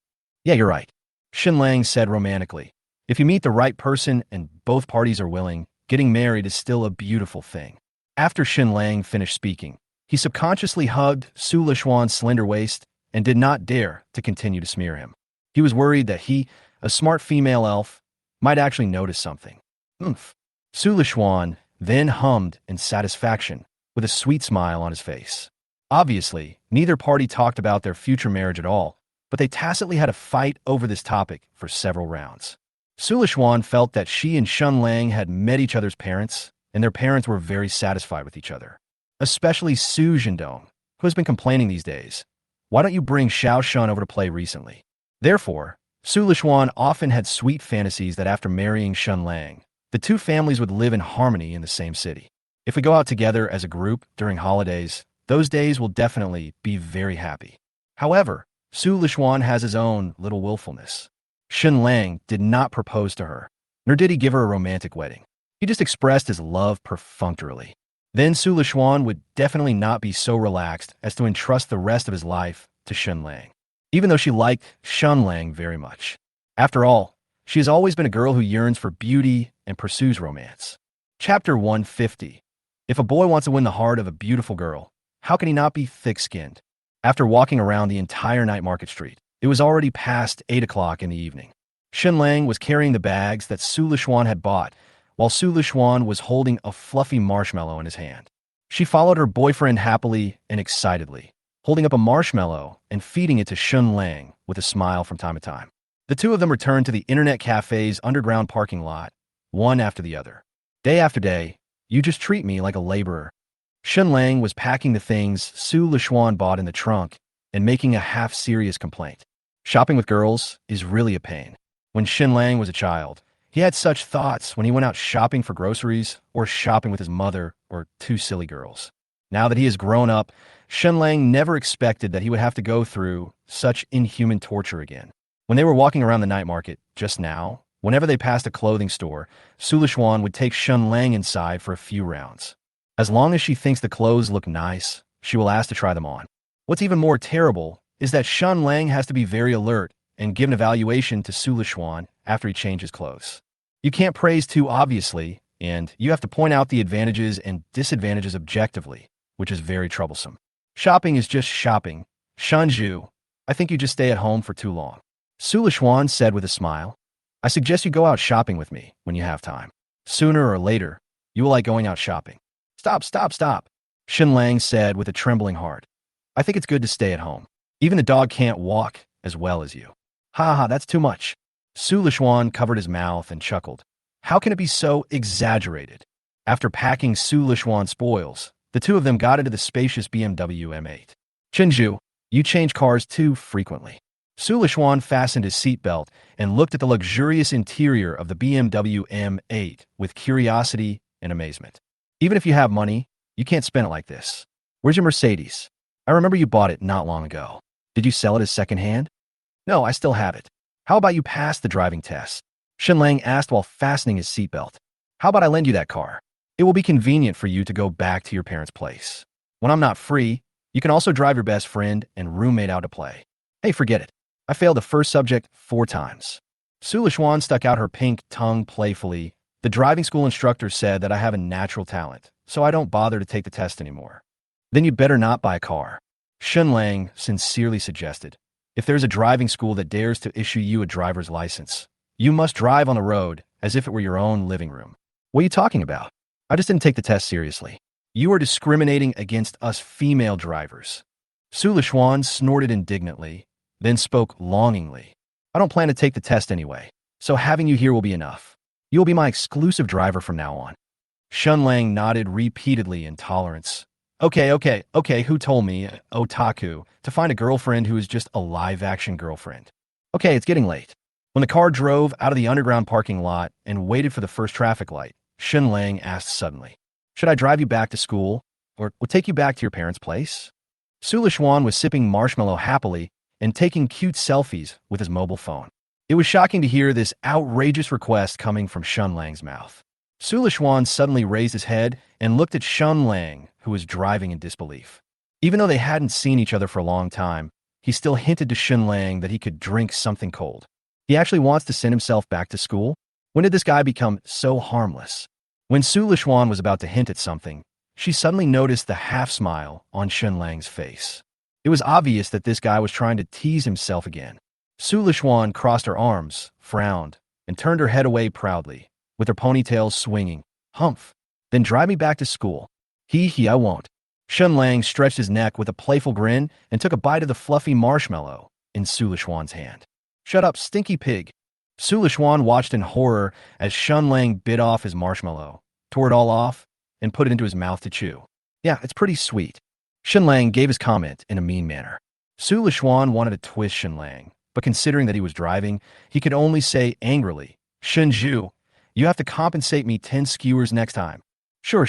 Yeah, you're right. Shen Lang said romantically. If you meet the right person and both parties are willing, getting married is still a beautiful thing. After Shen Lang finished speaking, he subconsciously hugged Su Lishuan's slender waist and did not dare to continue to smear him. He was worried that he, a smart female elf, might actually notice something. Su Lishuan, then hummed in satisfaction, with a sweet smile on his face. Obviously, neither party talked about their future marriage at all, but they tacitly had a fight over this topic for several rounds. Sulishwan felt that she and Shen Lang had met each other's parents, and their parents were very satisfied with each other. Especially Su Jindong, who has been complaining these days. Why don't you bring Xiao Shun over to play recently? Therefore, Sulishwan often had sweet fantasies that after marrying Shen Lang, the two families would live in harmony in the same city. If we go out together as a group during holidays, those days will definitely be very happy. However, Sulishwan has his own little willfulness. Shen Lang did not propose to her, nor did he give her a romantic wedding. He just expressed his love perfunctorily. Then Sulishwan would definitely not be so relaxed as to entrust the rest of his life to Shen Lang, even though she liked Shen Lang very much. After all, she has always been a girl who yearns for beauty and pursues romance. Chapter 150. If a boy wants to win the heart of a beautiful girl, how can he not be thick-skinned? After walking around the entire night market street, it was already past 8 o'clock in the evening. Shen Lang was carrying the bags that Sulishwan had bought, while Sulishwan was holding a fluffy marshmallow in his hand. She followed her boyfriend happily and excitedly, holding up a marshmallow and feeding it to Shen Lang with a smile from time to time. The two of them returned to the internet cafe's underground parking lot, one after the other. Day after day, you just treat me like a laborer. Shen Lang was packing the things Sulishwan bought in the trunk and making a half-serious complaint. Shopping with girls is really a pain. When Shen Lang was a child, he had such thoughts when he went out shopping for groceries or shopping with his mother or two silly girls. Now that he has grown up, Shen Lang never expected that he would have to go through such inhuman torture again. When they were walking around the night market just now, whenever they passed a clothing store, Sulishwan would take Shen Lang inside for a few rounds. As long as she thinks the clothes look nice, she will ask to try them on. What's even more terrible is that Shen Lang has to be very alert and give an evaluation to Sulishwan after he changes clothes. You can't praise too obviously, and you have to point out the advantages and disadvantages objectively, which is very troublesome. Shopping is just shopping. Shanju, I think you just stay at home for too long. Sulishwan said with a smile. I suggest you go out shopping with me when you have time. Sooner or later, you will like going out shopping. Stop, stop, stop, Shen Lang said with a trembling heart. I think it's good to stay at home. Even the dog can't walk as well as you. Ha ha, that's too much. Sulishwan covered his mouth and chuckled. How can it be so exaggerated? After packing Sulishwan's spoils, the two of them got into the spacious BMW M8. Chinju, you change cars too frequently. Sulishwan fastened his seatbelt and looked at the luxurious interior of the BMW M8 with curiosity and amazement. Even if you have money, you can't spend it like this. Where's your Mercedes? I remember you bought it not long ago. Did you sell it as secondhand? No, I still have it. How about you pass the driving test? Shen Lang asked while fastening his seatbelt. How about I lend you that car? It will be convenient for you to go back to your parents' place. When I'm not free, you can also drive your best friend and roommate out to play. Hey, forget it. I failed the first subject 4 times. Sulishwan stuck out her pink tongue playfully. The driving school instructor said that I have a natural talent, so I don't bother to take the test anymore. Then you'd better not buy a car. Shen Lang sincerely suggested. If there's a driving school that dares to issue you a driver's license, you must drive on the road as if it were your own living room. What are you talking about? I just didn't take the test seriously. You are discriminating against us female drivers. Sulishwan snorted indignantly, then spoke longingly. I don't plan to take the test anyway, so having you here will be enough. You will be my exclusive driver from now on. Shen Lang nodded repeatedly in tolerance. Okay, who told me, otaku, to find a girlfriend who is just a live-action girlfriend? Okay, it's getting late. When the car drove out of the underground parking lot and waited for the first traffic light, Shen Lang asked suddenly, should I drive you back to school, or take you back to your parents' place? Sulishwan was sipping marshmallow happily and taking cute selfies with his mobile phone. It was shocking to hear this outrageous request coming from Shen Lang's mouth. Sulishwan suddenly raised his head and looked at Shen Lang, who was driving in disbelief. Even though they hadn't seen each other for a long time, he still hinted to Shen Lang that he could drink something cold. He actually wants to send himself back to school? When did this guy become so harmless? When Sulishwan was about to hint at something, she suddenly noticed the half-smile on Shen Lang's face. It was obvious that this guy was trying to tease himself again. Sulishwan crossed her arms, frowned, and turned her head away proudly, with her ponytail swinging. Humph! Then drive me back to school. He, I won't. Shen Lang stretched his neck with a playful grin and took a bite of the fluffy marshmallow in Su Lixuan's hand. Shut up, stinky pig. Su Lixuan watched in horror as Shen Lang bit off his marshmallow, tore it all off, and put it into his mouth to chew. Yeah, it's pretty sweet. Shen Lang gave his comment in a mean manner. Su Lixuan wanted to twist Shen Lang, but considering that he was driving, he could only say angrily, Shen Zhu, you have to compensate me 10 skewers next time. Sure.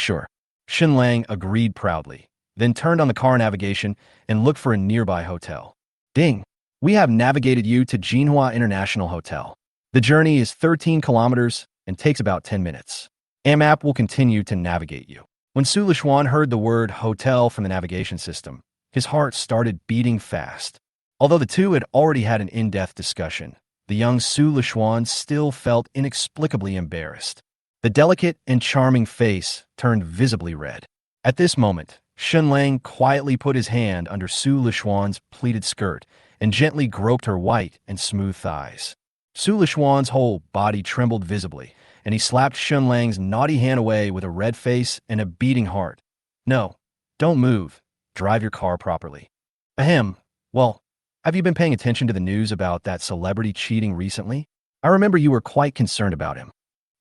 Shen Lang agreed proudly, then turned on the car navigation and looked for a nearby hotel. Ding! We have navigated you to Jinhua International Hotel. The journey is 13 kilometers and takes about 10 minutes. AMAP will continue to navigate you. When Su Lixuan heard the word hotel from the navigation system, his heart started beating fast. Although the two had already had an in-depth discussion, the young Su Lixuan still felt inexplicably embarrassed. The delicate and charming face turned visibly red. At this moment, Shen Lang quietly put his hand under Su Lixuan's pleated skirt and gently groped her white and smooth thighs. Su Lixuan's whole body trembled visibly, and he slapped Shen Lang's naughty hand away with a red face and a beating heart. No, don't move. Drive your car properly. Ahem. Well, have you been paying attention to the news about that celebrity cheating recently? I remember you were quite concerned about him.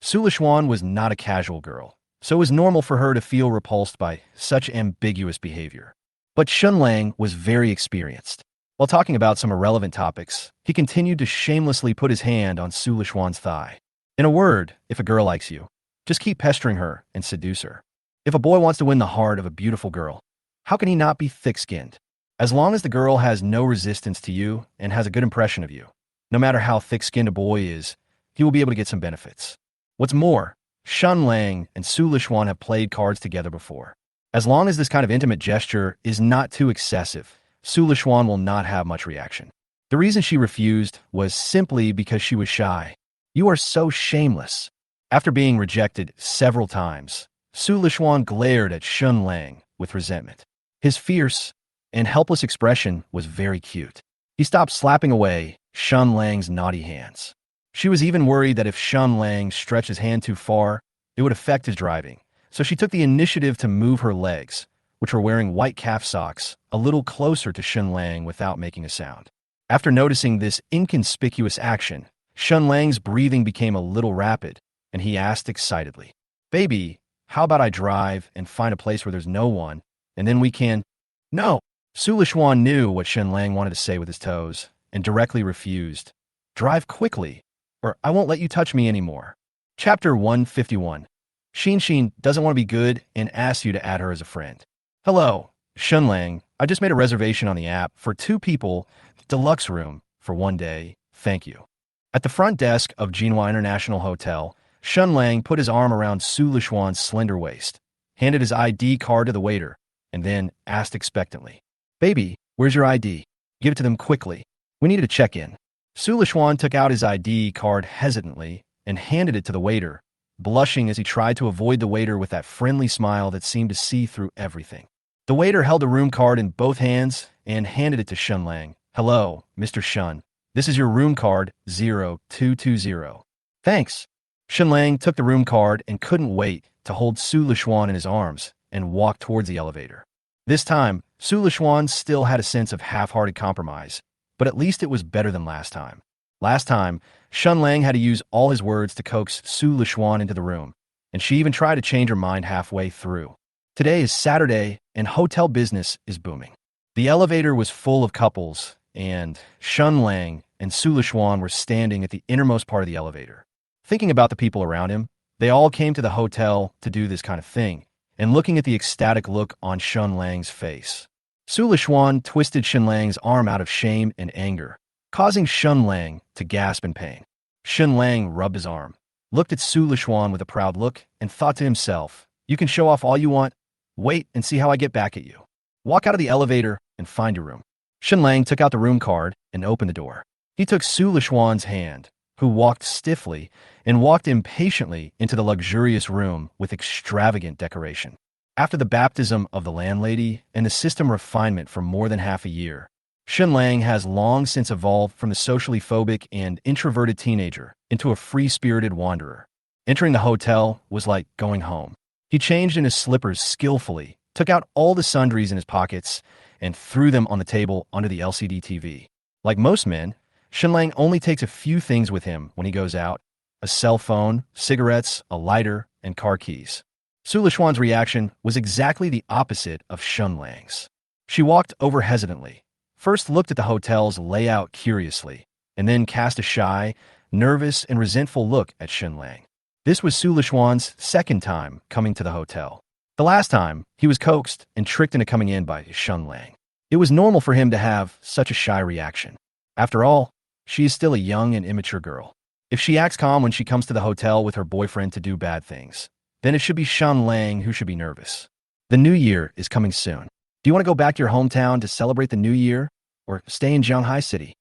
Su Lixuan was not a casual girl, so it was normal for her to feel repulsed by such ambiguous behavior. But Shen Lang was very experienced. While talking about some irrelevant topics, he continued to shamelessly put his hand on Su Lixuan's thigh. In a word, if a girl likes you, just keep pestering her and seduce her. If a boy wants to win the heart of a beautiful girl, how can he not be thick-skinned? As long as the girl has no resistance to you and has a good impression of you, no matter how thick-skinned a boy is, he will be able to get some benefits. What's more, Shen Lang and Su Lixuan have played cards together before. As long as this kind of intimate gesture is not too excessive, Su Lixuan will not have much reaction. The reason she refused was simply because she was shy. You are so shameless. After being rejected several times, Su Lixuan glared at Shen Lang with resentment. His fierce and helpless expression was very cute. He stopped slapping away Shen Lang's naughty hands. She was even worried that if Shen Lang stretched his hand too far, it would affect his driving, so she took the initiative to move her legs, which were wearing white calf socks, a little closer to Shen Lang without making a sound. After noticing this inconspicuous action, Shen Lang's breathing became a little rapid, and he asked excitedly, Baby, how about I drive and find a place where there's no one, and then we can— No! Su Lixuan knew what Shen Lang wanted to say with his toes, and directly refused. Drive quickly, or I won't let you touch me anymore. Chapter 151. Xin doesn't want to be good and asks you to add her as a friend. Hello, Shen Lang. I just made a reservation on the app for 2 people, deluxe room, for 1 day. Thank you. At the front desk of Jinhua International Hotel, Shen Lang put his arm around Su Lixuan's slender waist, handed his ID card to the waiter, and then asked expectantly, Baby, where's your ID? Give it to them quickly. We need to check in. Su Lixuan took out his ID card hesitantly and handed it to the waiter, blushing as he tried to avoid the waiter with that friendly smile that seemed to see through everything. The waiter held the room card in both hands and handed it to Shen Lang. Hello, Mr. Shen. This is your room card, 0220. Thanks. Shen Lang took the room card and couldn't wait to hold Su Lixuan in his arms and walk towards the elevator. This time, Su Lixuan still had a sense of half-hearted compromise, but at least it was better than last time. Last time, Shen Lang had to use all his words to coax Su Lixuan into the room, and she even tried to change her mind halfway through. Today is Saturday, and hotel business is booming. The elevator was full of couples, and Shen Lang and Su Lixuan were standing at the innermost part of the elevator. Thinking about the people around him, they all came to the hotel to do this kind of thing, and looking at the ecstatic look on Shen Lang's face. Su Lixuan twisted Shen Lang's arm out of shame and anger, causing Shen Lang to gasp in pain. Shen Lang rubbed his arm, looked at Su Lixuan with a proud look, and thought to himself, You can show off all you want. Wait and see how I get back at you. Walk out of the elevator and find your room. Shen Lang took out the room card and opened the door. He took Su Lixuan's hand, who walked stiffly, and walked impatiently into the luxurious room with extravagant decoration. After the baptism of the landlady and the system refinement for more than half a year, Shen Lang has long since evolved from the socially phobic and introverted teenager into a free-spirited wanderer. Entering the hotel was like going home. He changed in his slippers skillfully, took out all the sundries in his pockets, and threw them on the table under the LCD TV. Like most men, Shen Lang only takes a few things with him when he goes out: a cell phone, cigarettes, a lighter, and car keys. Su Lishuan's reaction was exactly the opposite of Shen Lang's. She walked over hesitantly, first looked at the hotel's layout curiously, and then cast a shy, nervous, and resentful look at Shen Lang. This was Su Lishuan's second time coming to the hotel. The last time, he was coaxed and tricked into coming in by Shen Lang. It was normal for him to have such a shy reaction. After all, she is still a young and immature girl. If she acts calm when she comes to the hotel with her boyfriend to do bad things, then it should be Shen Lang who should be nervous. The new year is coming soon. Do you want to go back to your hometown to celebrate the new year, or stay in Shanghai City?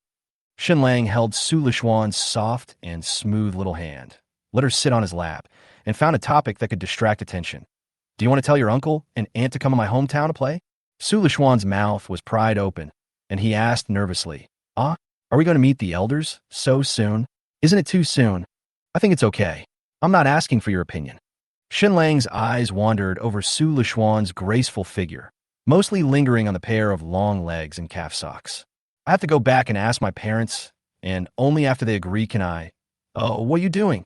Shen Lang held Su Lishuan's soft and smooth little hand, let her sit on his lap, and found a topic that could distract attention. Do you want to tell your uncle and aunt to come to my hometown to play? Su Lishuan's mouth was pried open, and he asked nervously, are we going to meet the elders so soon? Isn't it too soon? I think it's okay. I'm not asking for your opinion. Shen Lang's eyes wandered over Su Lishuan's graceful figure, mostly lingering on the pair of long legs and calf socks. I have to go back and ask my parents, and only after they agree can I— Oh, what are you doing?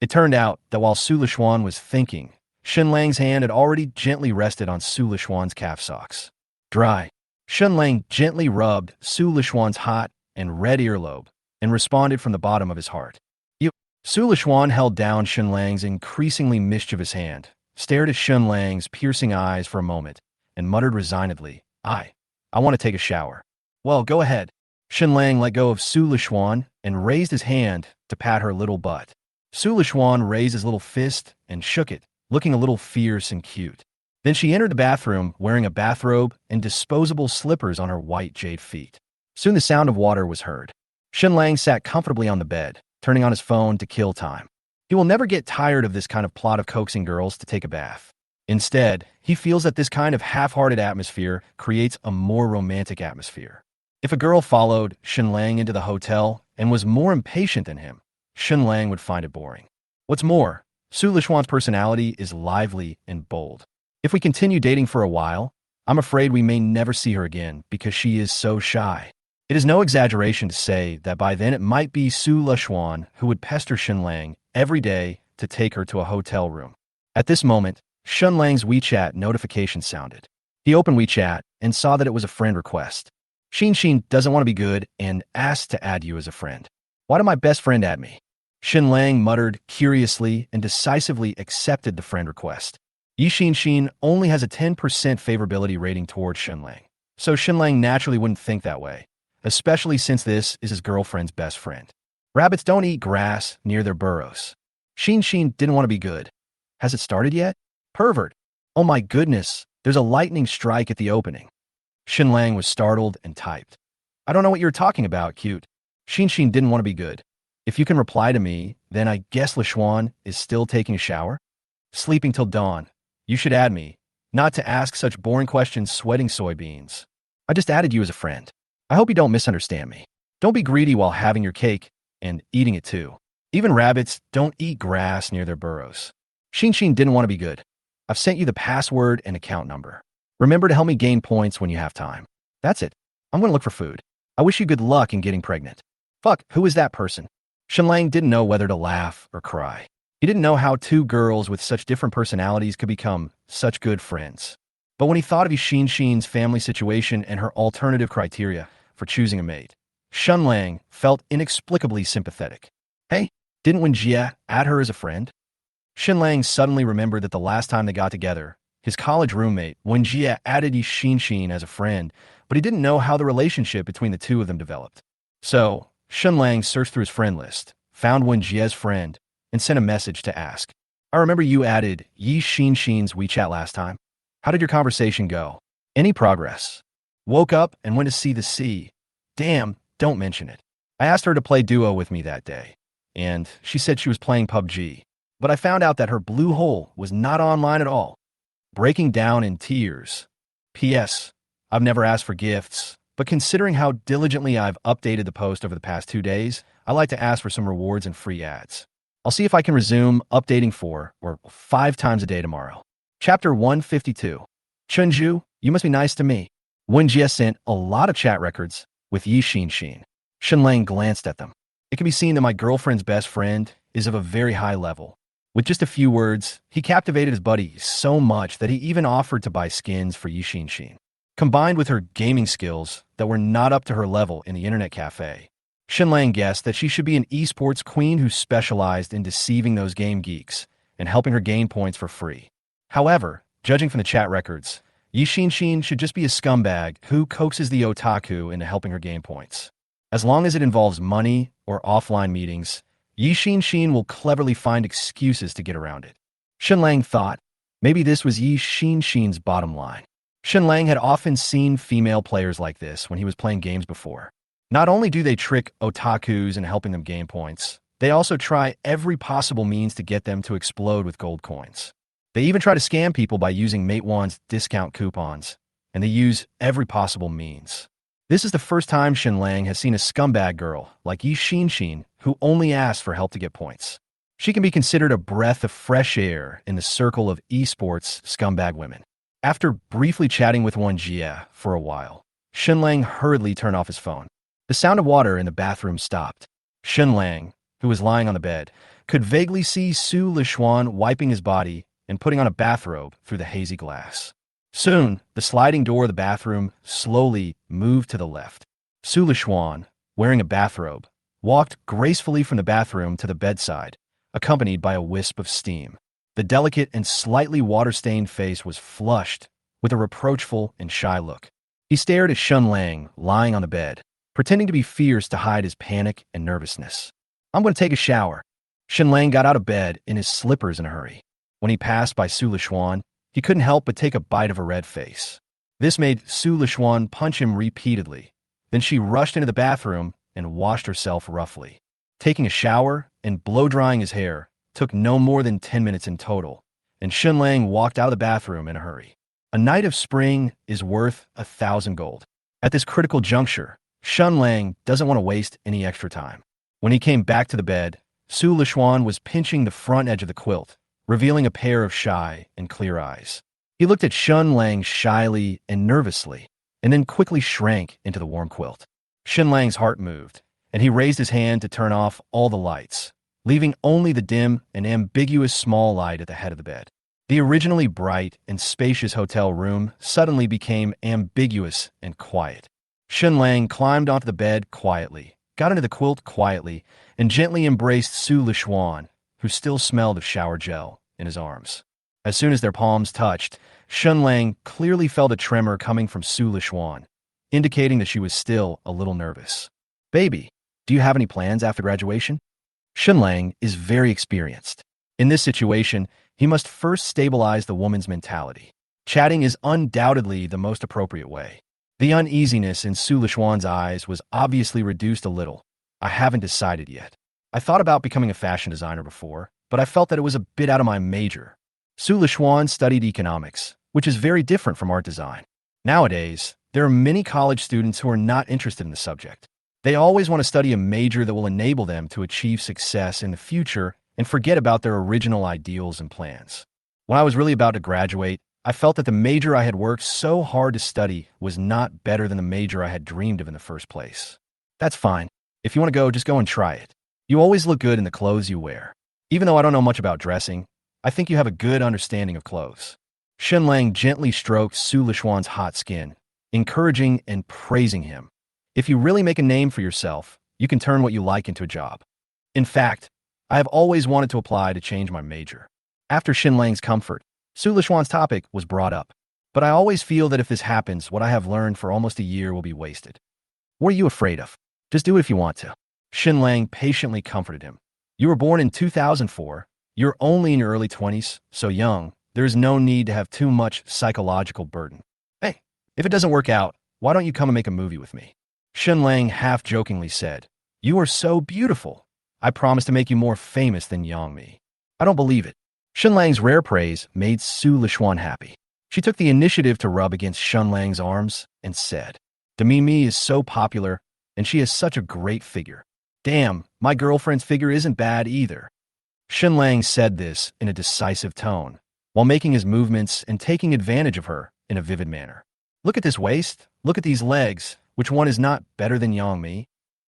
It turned out that while Su Lishuan was thinking, Shen Lang's hand had already gently rested on Su Lishuan's calf socks. Dry. Shen Lang gently rubbed Su Lishuan's hot and red earlobe and responded from the bottom of his heart. You. Su Lishuan held down Shen Lang's increasingly mischievous hand, stared at Shen Lang's piercing eyes for a moment, and muttered resignedly, I want to take a shower. Well, go ahead. Shen Lang let go of Su Lishuan and raised his hand to pat her little butt. Su Lishuan raised his little fist and shook it, looking a little fierce and cute. Then she entered the bathroom wearing a bathrobe and disposable slippers on her white jade feet. Soon the sound of water was heard. Shen Lang sat comfortably on the bed, turning on his phone to kill time. He will never get tired of this kind of plot of coaxing girls to take a bath. Instead, he feels that this kind of half-hearted atmosphere creates a more romantic atmosphere. If a girl followed Shen Lang into the hotel and was more impatient than him, Shen Lang would find it boring. What's more, Su Lishuan's personality is lively and bold. If we continue dating for a while, I'm afraid we may never see her again because she is so shy. It is no exaggeration to say that by then it might be Su Lishuan who would pester Shen Lang every day to take her to a hotel room. At this moment, Shen Lang's WeChat notification sounded. He opened WeChat and saw that it was a friend request. Xin doesn't want to be good and asked to add you as a friend. Why did my best friend add me? Shen Lang muttered curiously and decisively accepted the friend request. Yi Xin only has a 10% favorability rating towards Shen Lang, so Shen Lang naturally wouldn't think that way, especially since this is his girlfriend's best friend. Rabbits don't eat grass near their burrows. Xin didn't want to be good. Has it started yet? Pervert. Oh my goodness, there's a lightning strike at the opening. Shen Lang was startled and typed. I don't know what you're talking about, cute. Xin didn't want to be good. If you can reply to me, then I guess Lishuan is still taking a shower? Sleeping till dawn. You should add me, not to ask such boring questions sweating soybeans. I just added you as a friend. I hope you don't misunderstand me. Don't be greedy while having your cake and eating it too. Even rabbits don't eat grass near their burrows. Xin didn't want to be good. I've sent you the password and account number. Remember to help me gain points when you have time. That's it. I'm going to look for food. I wish you good luck in getting pregnant. Fuck, who is that person? Shen Lang didn't know whether to laugh or cry. He didn't know how two girls with such different personalities could become such good friends. But when he thought of Xin's family situation and her alternative criteria for choosing a mate, Shen Lang felt inexplicably sympathetic. Hey, didn't Wenjie add her as a friend? Shen Lang suddenly remembered that the last time they got together, his college roommate, Wenjie, added Xin as a friend, but he didn't know how the relationship between the two of them developed. So, Shen Lang searched through his friend list, found Wenjie's friend, and sent a message to ask. I remember you added Yi Xin's WeChat last time. How did your conversation go? Any progress? Woke up and went to see the sea. Damn, don't mention it. I asked her to play duo with me that day, and she said she was playing PUBG, but I found out that her blue hole was not online at all. Breaking down in tears. P.S. I've never asked for gifts, but considering how diligently I've updated the post over the past 2 days, I like to ask for some rewards and free ads. I'll see if I can resume updating 4 or 5 times a day tomorrow. Chapter 152. Chunju, you must be nice to me. Wen Jie sent a lot of chat records with Yi Xin. Shen Lang glanced at them. It can be seen that my girlfriend's best friend is of a very high level. With just a few words, he captivated his buddy so much that he even offered to buy skins for Yi Xin. Combined with her gaming skills that were not up to her level in the internet cafe, Shen Lang guessed that she should be an esports queen who specialized in deceiving those game geeks and helping her gain points for free. However, judging from the chat records, Yi Xin should just be a scumbag who coaxes the otaku into helping her gain points. As long as it involves money or offline meetings, Yi Xin will cleverly find excuses to get around it. Shen Lang thought, maybe this was Yi Xin's bottom line. Shen Lang had often seen female players like this when he was playing games before. Not only do they trick otakus into helping them gain points, they also try every possible means to get them to explode with gold coins. They even try to scam people by using Matewan's discount coupons, and they use every possible means. This is the first time Shen Lang has seen a scumbag girl like Yi Xin who only asks for help to get points. She can be considered a breath of fresh air in the circle of esports scumbag women. After briefly chatting with Wen Jie for a while, Shen Lang hurriedly turned off his phone. The sound of water in the bathroom stopped. Shen Lang, who was lying on the bed, could vaguely see Su Lishuan wiping his body and putting on a bathrobe through the hazy glass. Soon, the sliding door of the bathroom slowly moved to the left. Su Lishuan, wearing a bathrobe, walked gracefully from the bathroom to the bedside, accompanied by a wisp of steam. The delicate and slightly water-stained face was flushed with a reproachful and shy look. He stared at Shen Lang lying on the bed, pretending to be fierce to hide his panic and nervousness. I'm going to take a shower. Shen Lang got out of bed in his slippers in a hurry. When he passed by Su Lishuan, he couldn't help but take a bite of a red face. This made Su Lishuan punch him repeatedly. Then she rushed into the bathroom and washed herself roughly. Taking a shower and blow-drying his hair took no more than 10 minutes in total, and Shen Lang walked out of the bathroom in a hurry. A night of spring is worth 1,000 gold. At this critical juncture, Shen Lang doesn't want to waste any extra time. When he came back to the bed, Su Lishuan was pinching the front edge of the quilt, revealing a pair of shy and clear eyes. He looked at Shen Lang shyly and nervously, and then quickly shrank into the warm quilt. Shen Lang's heart moved, and he raised his hand to turn off all the lights, leaving only the dim and ambiguous small light at the head of the bed. The originally bright and spacious hotel room suddenly became ambiguous and quiet. Shen Lang climbed onto the bed quietly, got into the quilt quietly, and gently embraced Su Lishuan, who still smelled of shower gel, in his arms. As soon as their palms touched, Shen Lang clearly felt a tremor coming from Su Lishuan, indicating that she was still a little nervous. Baby, do you have any plans after graduation? Shen Lang is very experienced. In this situation, he must first stabilize the woman's mentality. Chatting is undoubtedly the most appropriate way. The uneasiness in Su Lishuan's eyes was obviously reduced a little. I haven't decided yet. I thought about becoming a fashion designer before, but I felt that it was a bit out of my major. Su Lishuan studied economics, which is very different from art design. Nowadays, there are many college students who are not interested in the subject. They always want to study a major that will enable them to achieve success in the future and forget about their original ideals and plans. When I was really about to graduate, I felt that the major I had worked so hard to study was not better than the major I had dreamed of in the first place. That's fine. If you want to go, just go and try it. You always look good in the clothes you wear. Even though I don't know much about dressing, I think you have a good understanding of clothes. Shen Lang gently stroked Su Lishuan's hot skin, encouraging and praising him. If you really make a name for yourself, you can turn what you like into a job. In fact, I have always wanted to apply to change my major. After Shen Lang's comfort, Su Lishuan's topic was brought up. But I always feel that if this happens, what I have learned for almost a year will be wasted. What are you afraid of? Just do it if you want to. Shen Lang patiently comforted him. You were born in 2004. You're only in your early 20s, so young. There is no need to have too much psychological burden. Hey, if it doesn't work out, why don't you come and make a movie with me? Shen Lang half-jokingly said, You are so beautiful. I promise to make you more famous than Yang Mi. I don't believe it. Shen Lang's rare praise made Su Lishuan happy. She took the initiative to rub against Shen Lang's arms and said, Demi Mi is so popular, and she has such a great figure. Damn, my girlfriend's figure isn't bad either. Shen Lang said this in a decisive tone, while making his movements and taking advantage of her in a vivid manner. Look at this waist. Look at these legs. Which one is not better than Yangmi?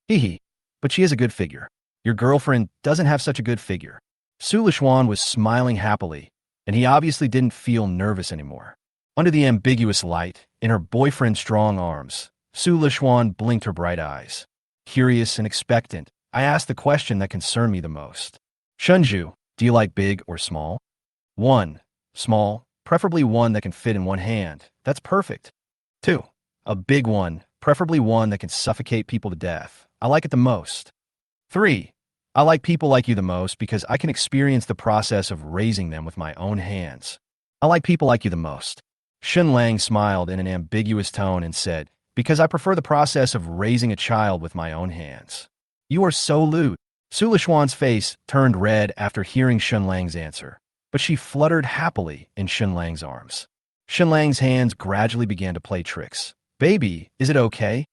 Hee hee. But she has a good figure. Your girlfriend doesn't have such a good figure. Su Lishuan was smiling happily, and he obviously didn't feel nervous anymore. Under the ambiguous light, in her boyfriend's strong arms, Su Lishuan blinked her bright eyes. Curious and expectant, I asked the question that concerned me the most. Shunju, do you like big or small? 1. Small, preferably one that can fit in one hand. That's perfect. 2. A big one, preferably one that can suffocate people to death. I like it the most. 3. I like people like you the most because I can experience the process of raising them with my own hands. I like people like you the most. Shen Lang smiled in an ambiguous tone and said, because I prefer the process of raising a child with my own hands. You are so lewd. Su Lishuan's face turned red after hearing Shen Lang's answer, but she fluttered happily in Shen Lang's arms. Shen Lang's hands gradually began to play tricks. Baby, is it okay?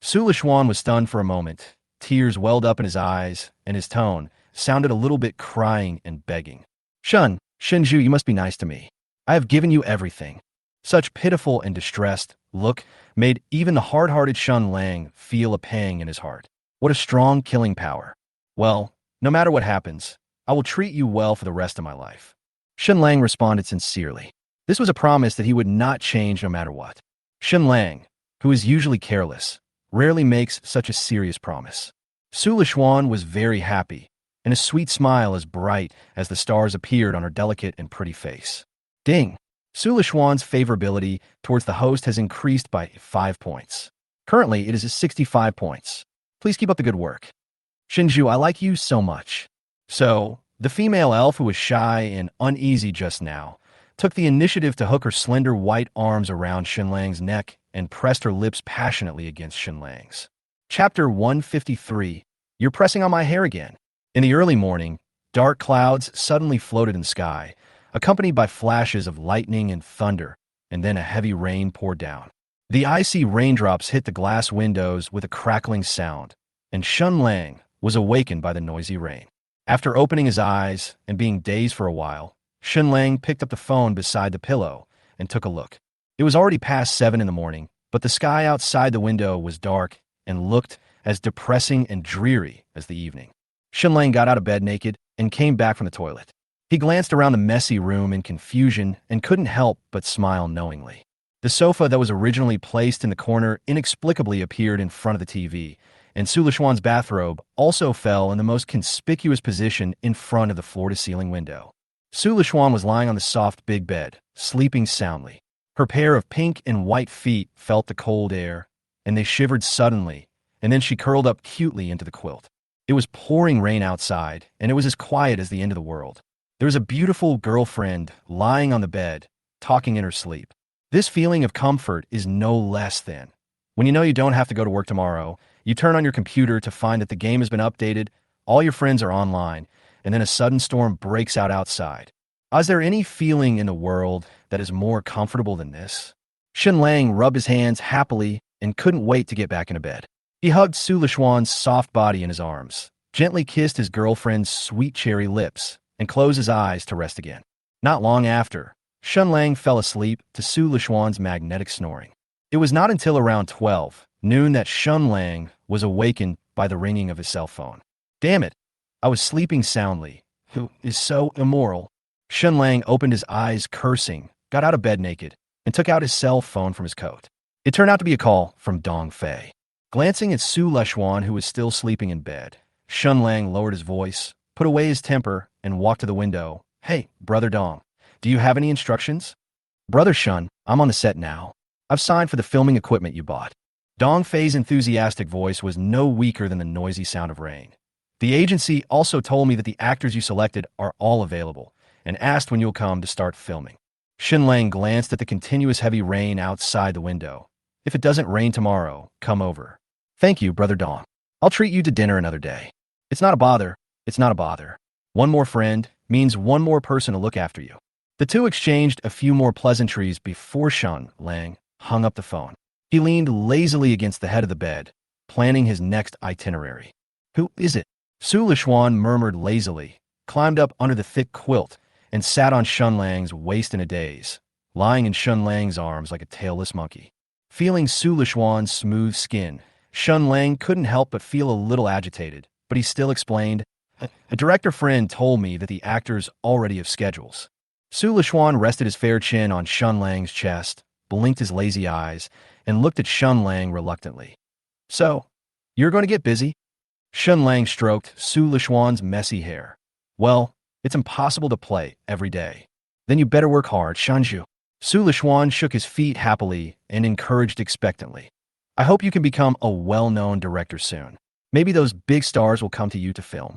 Su Lishuan was stunned for a moment. Tears welled up in his eyes, and his tone sounded a little bit crying and begging. Shenju, you must be nice to me. I have given you everything. Such pitiful and distressed look made even the hard-hearted Shen Lang feel a pang in his heart. What a strong killing power. Well, no matter what happens, I will treat you well for the rest of my life. Shen Lang responded sincerely. This was a promise that he would not change no matter what. Shen Lang, who is usually careless, rarely makes such a serious promise. Su Lishuan was very happy, and a sweet smile as bright as the stars appeared on her delicate and pretty face. Ding! Su Lishuan's favorability towards the host has increased by 5 points. Currently, it is at 65 points. Please keep up the good work. Shinju, I like you so much. So, the female elf who was shy and uneasy just now took the initiative to hook her slender white arms around Shen Lang's neck and pressed her lips passionately against Shen Lang's. Chapter 153. You're pressing on my hair again. In the early morning, dark clouds suddenly floated in the sky, accompanied by flashes of lightning and thunder, and then a heavy rain poured down. The icy raindrops hit the glass windows with a crackling sound, and Shen Lang was awakened by the noisy rain. After opening his eyes and being dazed for a while, Shen Lang picked up the phone beside the pillow and took a look. It was already past 7 in the morning, but the sky outside the window was dark and looked as depressing and dreary as the evening. Shen Lang got out of bed naked and came back from the toilet. He glanced around the messy room in confusion and couldn't help but smile knowingly. The sofa that was originally placed in the corner inexplicably appeared in front of the TV, and Su Lishuan's bathrobe also fell in the most conspicuous position in front of the floor-to-ceiling window. Su Lishuan was lying on the soft big bed, sleeping soundly. Her pair of pink and white feet felt the cold air, and they shivered suddenly, and then she curled up cutely into the quilt. It was pouring rain outside, and it was as quiet as the end of the world. There was a beautiful girlfriend lying on the bed, talking in her sleep. This feeling of comfort is no less than when you know you don't have to go to work tomorrow, you turn on your computer to find that the game has been updated, all your friends are online, and then a sudden storm breaks out outside. Is there any feeling in the world that is more comfortable than this? Shen Lang rubbed his hands happily and couldn't wait to get back into bed. He hugged Su Lishuan's soft body in his arms, gently kissed his girlfriend's sweet cherry lips, and closed his eyes to rest again. Not long after, Shen Lang fell asleep to Su Lishuan's magnetic snoring. It was not until around 12 noon that Shen Lang was awakened by the ringing of his cell phone. Damn it! I was sleeping soundly. Who is so immoral? Shen Lang opened his eyes cursing, got out of bed naked, and took out his cell phone from his coat. It turned out to be a call from Dong Fei. Glancing at Su Lishuan, who was still sleeping in bed, Shen Lang lowered his voice, put away his temper, and walked to the window. Hey, Brother Dong, do you have any instructions? Brother Shen, I'm on the set now. I've signed for the filming equipment you bought. Dong Fei's enthusiastic voice was no weaker than the noisy sound of rain. The agency also told me that the actors you selected are all available, and asked when you'll come to start filming. Shen Lang glanced at the continuous heavy rain outside the window. If it doesn't rain tomorrow, come over. Thank you, Brother Dong. I'll treat you to dinner another day. It's not a bother. It's not a bother. One more friend means one more person to look after you. The two exchanged a few more pleasantries before Shen Lang hung up the phone. He leaned lazily against the head of the bed, planning his next itinerary. Who is it? Su Lishuan murmured lazily, climbed up under the thick quilt, and sat on Shen Lang's waist in a daze, lying in Shen Lang's arms like a tailless monkey. Feeling Su Lishuan's smooth skin, Shen Lang couldn't help but feel a little agitated, but he still explained, "A director friend told me that the actors already have schedules." Su Lishuan rested his fair chin on Shen Lang's chest, blinked his lazy eyes, and looked at Shen Lang reluctantly. "So, you're going to get busy?" Shen Lang stroked Su Lishuan's messy hair. "Well, it's impossible to play every day. Then you better work hard, Shanju." Su Lishuan shook his feet happily and encouraged expectantly. "I hope you can become a well-known director soon. Maybe those big stars will come to you to film."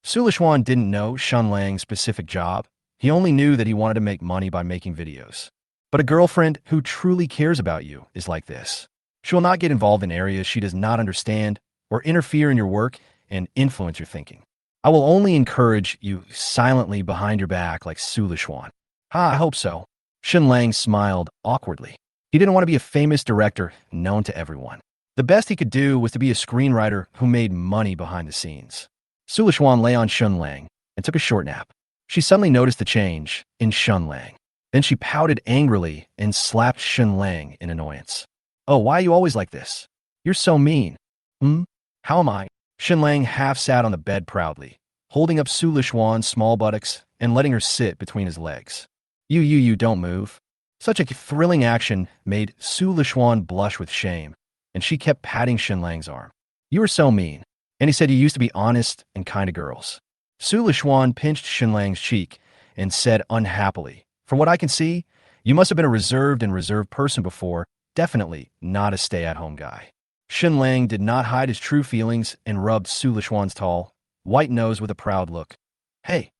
Su Lishuan didn't know Shen Lang's specific job. He only knew that he wanted to make money by making videos. But a girlfriend who truly cares about you is like this. She will not get involved in areas she does not understand or interfere in your work and influence your thinking. I will only encourage you silently behind your back like Su Lishuan. I hope so." Shen Lang smiled awkwardly. He didn't want to be a famous director known to everyone. The best he could do was to be a screenwriter who made money behind the scenes. Su Lishuan lay on Shen Lang and took a short nap. She suddenly noticed the change in Shen Lang. Then she pouted angrily and slapped Shen Lang in annoyance. "Oh, why are you always like this? You're so mean." How am I?" Shen Lang half sat on the bed proudly, holding up Su Lishuan's small buttocks and letting her sit between his legs. You don't move." Such a thrilling action made Su Lishuan blush with shame, and she kept patting Shen Lang's arm. "You are so mean." And he said you used to be honest and kind to girls. Su Lishuan pinched Shen Lang's cheek and said unhappily, "From what I can see, you must have been a reserved person before, definitely not a stay-at-home guy." Shen Lang did not hide his true feelings and rubbed Su Lishuan's tall, white nose with a proud look. "Hey,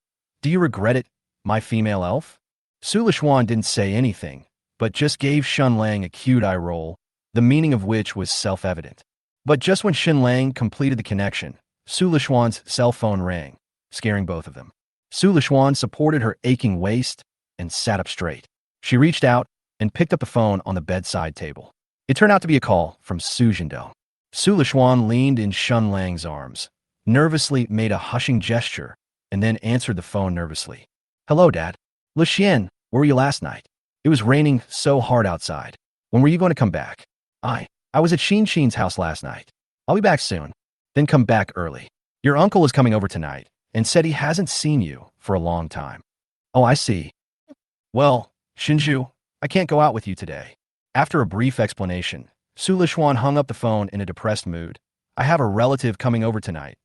do you regret it, my female elf?" Su Lishuan didn't say anything, but just gave Shen Lang a cute eye roll, the meaning of which was self-evident. But just when Shen Lang completed the connection, Su Lishuan's cell phone rang, scaring both of them. Su Lishuan supported her aching waist and sat up straight. She reached out and picked up the phone on the bedside table. It turned out to be a call from Su Jindo. Su Lishuan leaned in Shen Lang's arms, nervously made a hushing gesture, and then answered the phone nervously. "Hello, Dad. Le Xian, where were you last night? It was raining so hard outside. When were you going to come back?" I was at Xin's house last night. I'll be back soon. Then come back early. Your uncle is coming over tonight and said he hasn't seen you for a long time." "Oh, I see. Well, Shinju, I can't go out with you today." After a brief explanation, Su Lishuan hung up the phone in a depressed mood. "I have a relative coming over tonight.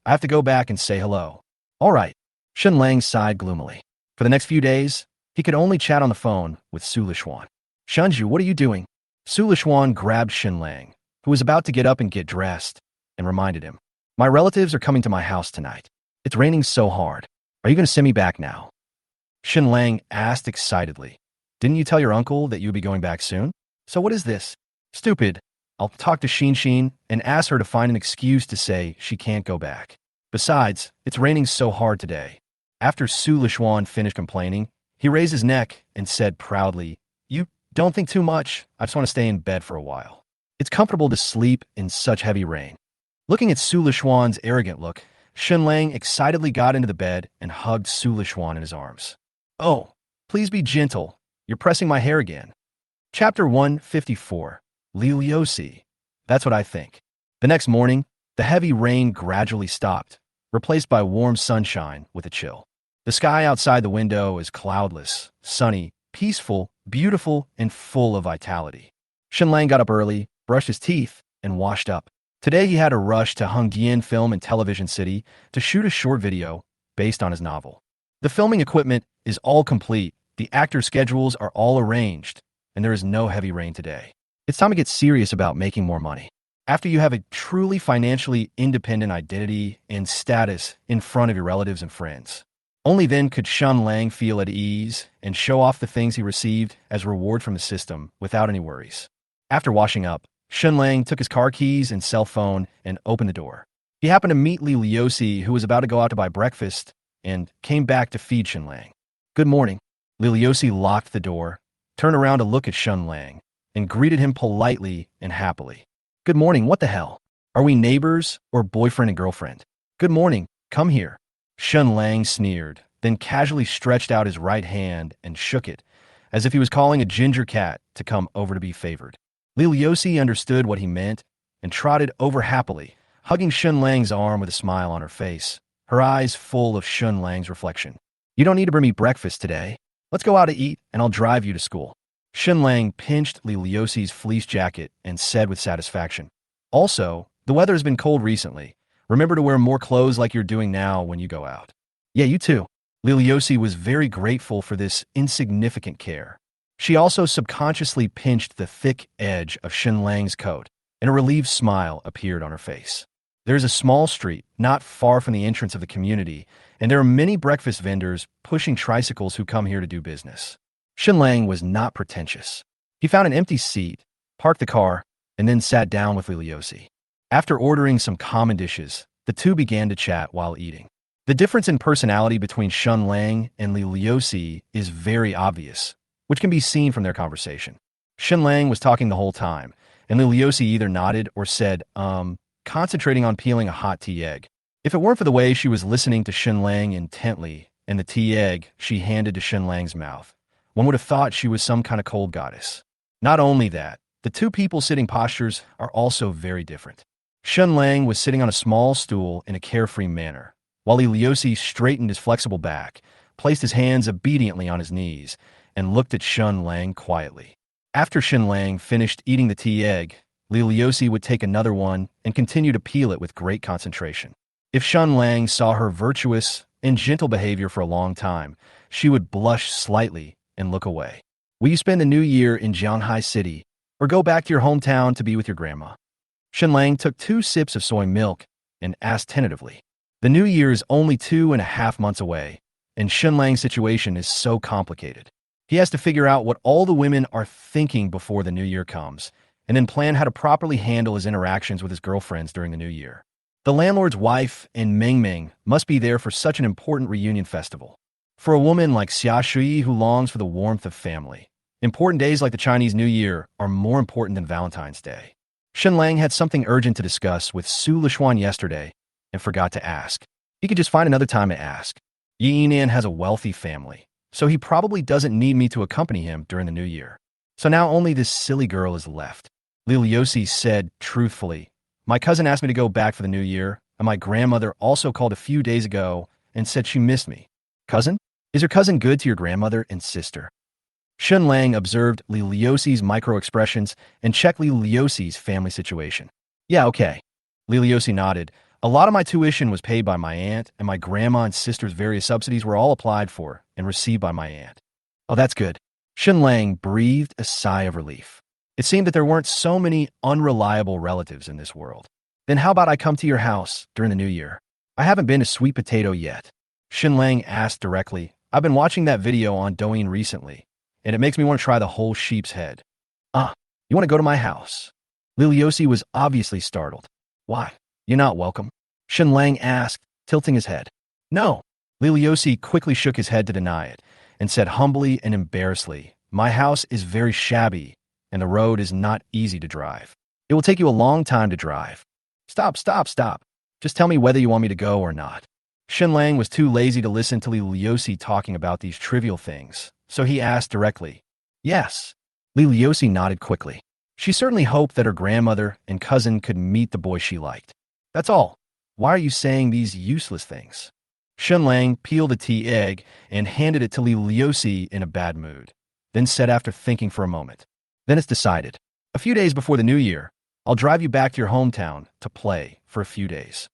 I have to go back and say hello." "All right." Shen Lang sighed gloomily. For the next few days, he could only chat on the phone with Su Lishuan. "Shanju, what are you doing?" Su Lishuan grabbed Shen Lang, who was about to get up and get dressed, and reminded him, "My relatives are coming to my house tonight. It's raining so hard. Are you going to send me back now?" Shen Lang asked excitedly, "Didn't you tell your uncle that you would be going back soon? So what is this?" "Stupid. I'll talk to Xin and ask her to find an excuse to say she can't go back. Besides, it's raining so hard today." After Su Lishuan finished complaining, he raised his neck and said proudly, "You don't think too much. I just want to stay in bed for a while. It's comfortable to sleep in such heavy rain." Looking at Su Lishuan's arrogant look, Shen Lang excitedly got into the bed and hugged Su Lishuan in his arms. "Oh, please be gentle. You're pressing my hair again." Chapter 154. Liliosi. That's what I think. The next morning, the heavy rain gradually stopped, replaced by warm sunshine with a chill. The sky outside the window is cloudless, sunny, peaceful, beautiful, and full of vitality. Shen Lang got up early, brushed his teeth, and washed up. Today he had to rush to Hongdian Film and Television City to shoot a short video based on his novel. The filming equipment is all complete, the actor schedules are all arranged, and there is no heavy rain today. It's time to get serious about making more money. After you have a truly financially independent identity and status in front of your relatives and friends, only then could Shen Lang feel at ease and show off the things he received as reward from the system without any worries. After washing up, Shen Lang took his car keys and cell phone and opened the door. He happened to meet Li Liosi, who was about to go out to buy breakfast, and came back to feed Shen Lang. "Good morning." Li Liosi locked the door, turned around to look at Shen Lang, and greeted him politely and happily. "Good morning, what the hell? Are we neighbors or boyfriend and girlfriend?" "Good morning, come here." Shen Lang sneered, then casually stretched out his right hand and shook it, as if he was calling a ginger cat to come over to be favored. Liliosi understood what he meant and trotted over happily, hugging Shen Lang's arm with a smile on her face, her eyes full of Shen Lang's reflection. You don't need to bring me breakfast today. Let's go out to eat, and I'll drive you to school. Shen Lang pinched Liliosi's fleece jacket and said with satisfaction, Also, the weather has been cold recently. Remember to wear more clothes like you're doing now when you go out. Yeah, you too. Liliosi was very grateful for this insignificant care. She also subconsciously pinched the thick edge of Shen Lang's coat, and a relieved smile appeared on her face. There's a small street not far from the entrance of the community, and there are many breakfast vendors pushing tricycles who come here to do business. Shen Lang was not pretentious. He found an empty seat, parked the car, and then sat down with Liliosi. After ordering some common dishes, the two began to chat while eating. The difference in personality between Shen Lang and Liliosi is very obvious, which can be seen from their conversation. Shen Lang was talking the whole time, and Liliosi either nodded or said, concentrating on peeling a hot tea egg. If it weren't for the way she was listening to Shen Lang intently and the tea egg she handed to Shen Lang's mouth, one would have thought she was some kind of cold goddess. Not only that, the two people sitting postures are also very different. Shen Lang was sitting on a small stool in a carefree manner, while Liliosi straightened his flexible back, placed his hands obediently on his knees, and looked at Shen Lang quietly. After Shen Lang finished eating the tea egg, Liliosi would take another one and continue to peel it with great concentration. If Shen Lang saw her virtuous and gentle behavior for a long time, she would blush slightly and look away. Will you spend the new year in Jianghai City, or go back to your hometown to be with your grandma? Shen Lang took 2 sips of soy milk and asked tentatively. The new year is only 2.5 months away, and Shen Lang's situation is so complicated. He has to figure out what all the women are thinking before the new year comes, and then plan how to properly handle his interactions with his girlfriends during the new year. The landlord's wife and Meng Meng must be there for such an important reunion festival. For a woman like Xia Shui who longs for the warmth of family, important days like the Chinese New Year are more important than Valentine's Day. Shen Lang had something urgent to discuss with Su Lishuan yesterday and forgot to ask. He could just find another time to ask. Yi Yinan has a wealthy family, so he probably doesn't need me to accompany him during the new year. So now only this silly girl is left. Liliosi said truthfully, My cousin asked me to go back for the new year, and my grandmother also called a few days ago and said she missed me. Cousin? Is your cousin good to your grandmother and sister? Shen Lang observed Liliosi's micro-expressions and checked Liliosi's family situation. Yeah, okay. Liliosi nodded. A lot of my tuition was paid by my aunt, and my grandma and sister's various subsidies were all applied for and received by my aunt. Oh, that's good. Shen Lang breathed a sigh of relief. It seemed that there weren't so many unreliable relatives in this world. Then how about I come to your house during the new year? I haven't been to Sweet Potato yet. Shen Lang asked directly. I've been watching that video on Douyin recently, and it makes me want to try the whole sheep's head. You want to go to my house? Liliosi was obviously startled. Why? You're not welcome? Shen Lang asked, tilting his head. No. Liliosi quickly shook his head to deny it, and said humbly and embarrassedly, My house is very shabby, and the road is not easy to drive. It will take you a long time to drive. Stop. Just tell me whether you want me to go or not. Shen Lang was too lazy to listen to Liliosi talking about these trivial things, so he asked directly. Yes. Liliosi nodded quickly. She certainly hoped that her grandmother and cousin could meet the boy she liked. That's all. Why are you saying these useless things? Shen Lang peeled a tea egg and handed it to Liliosi in a bad mood, then said after thinking for a moment. Then it's decided. A few days before the new year, I'll drive you back to your hometown to play for a few days.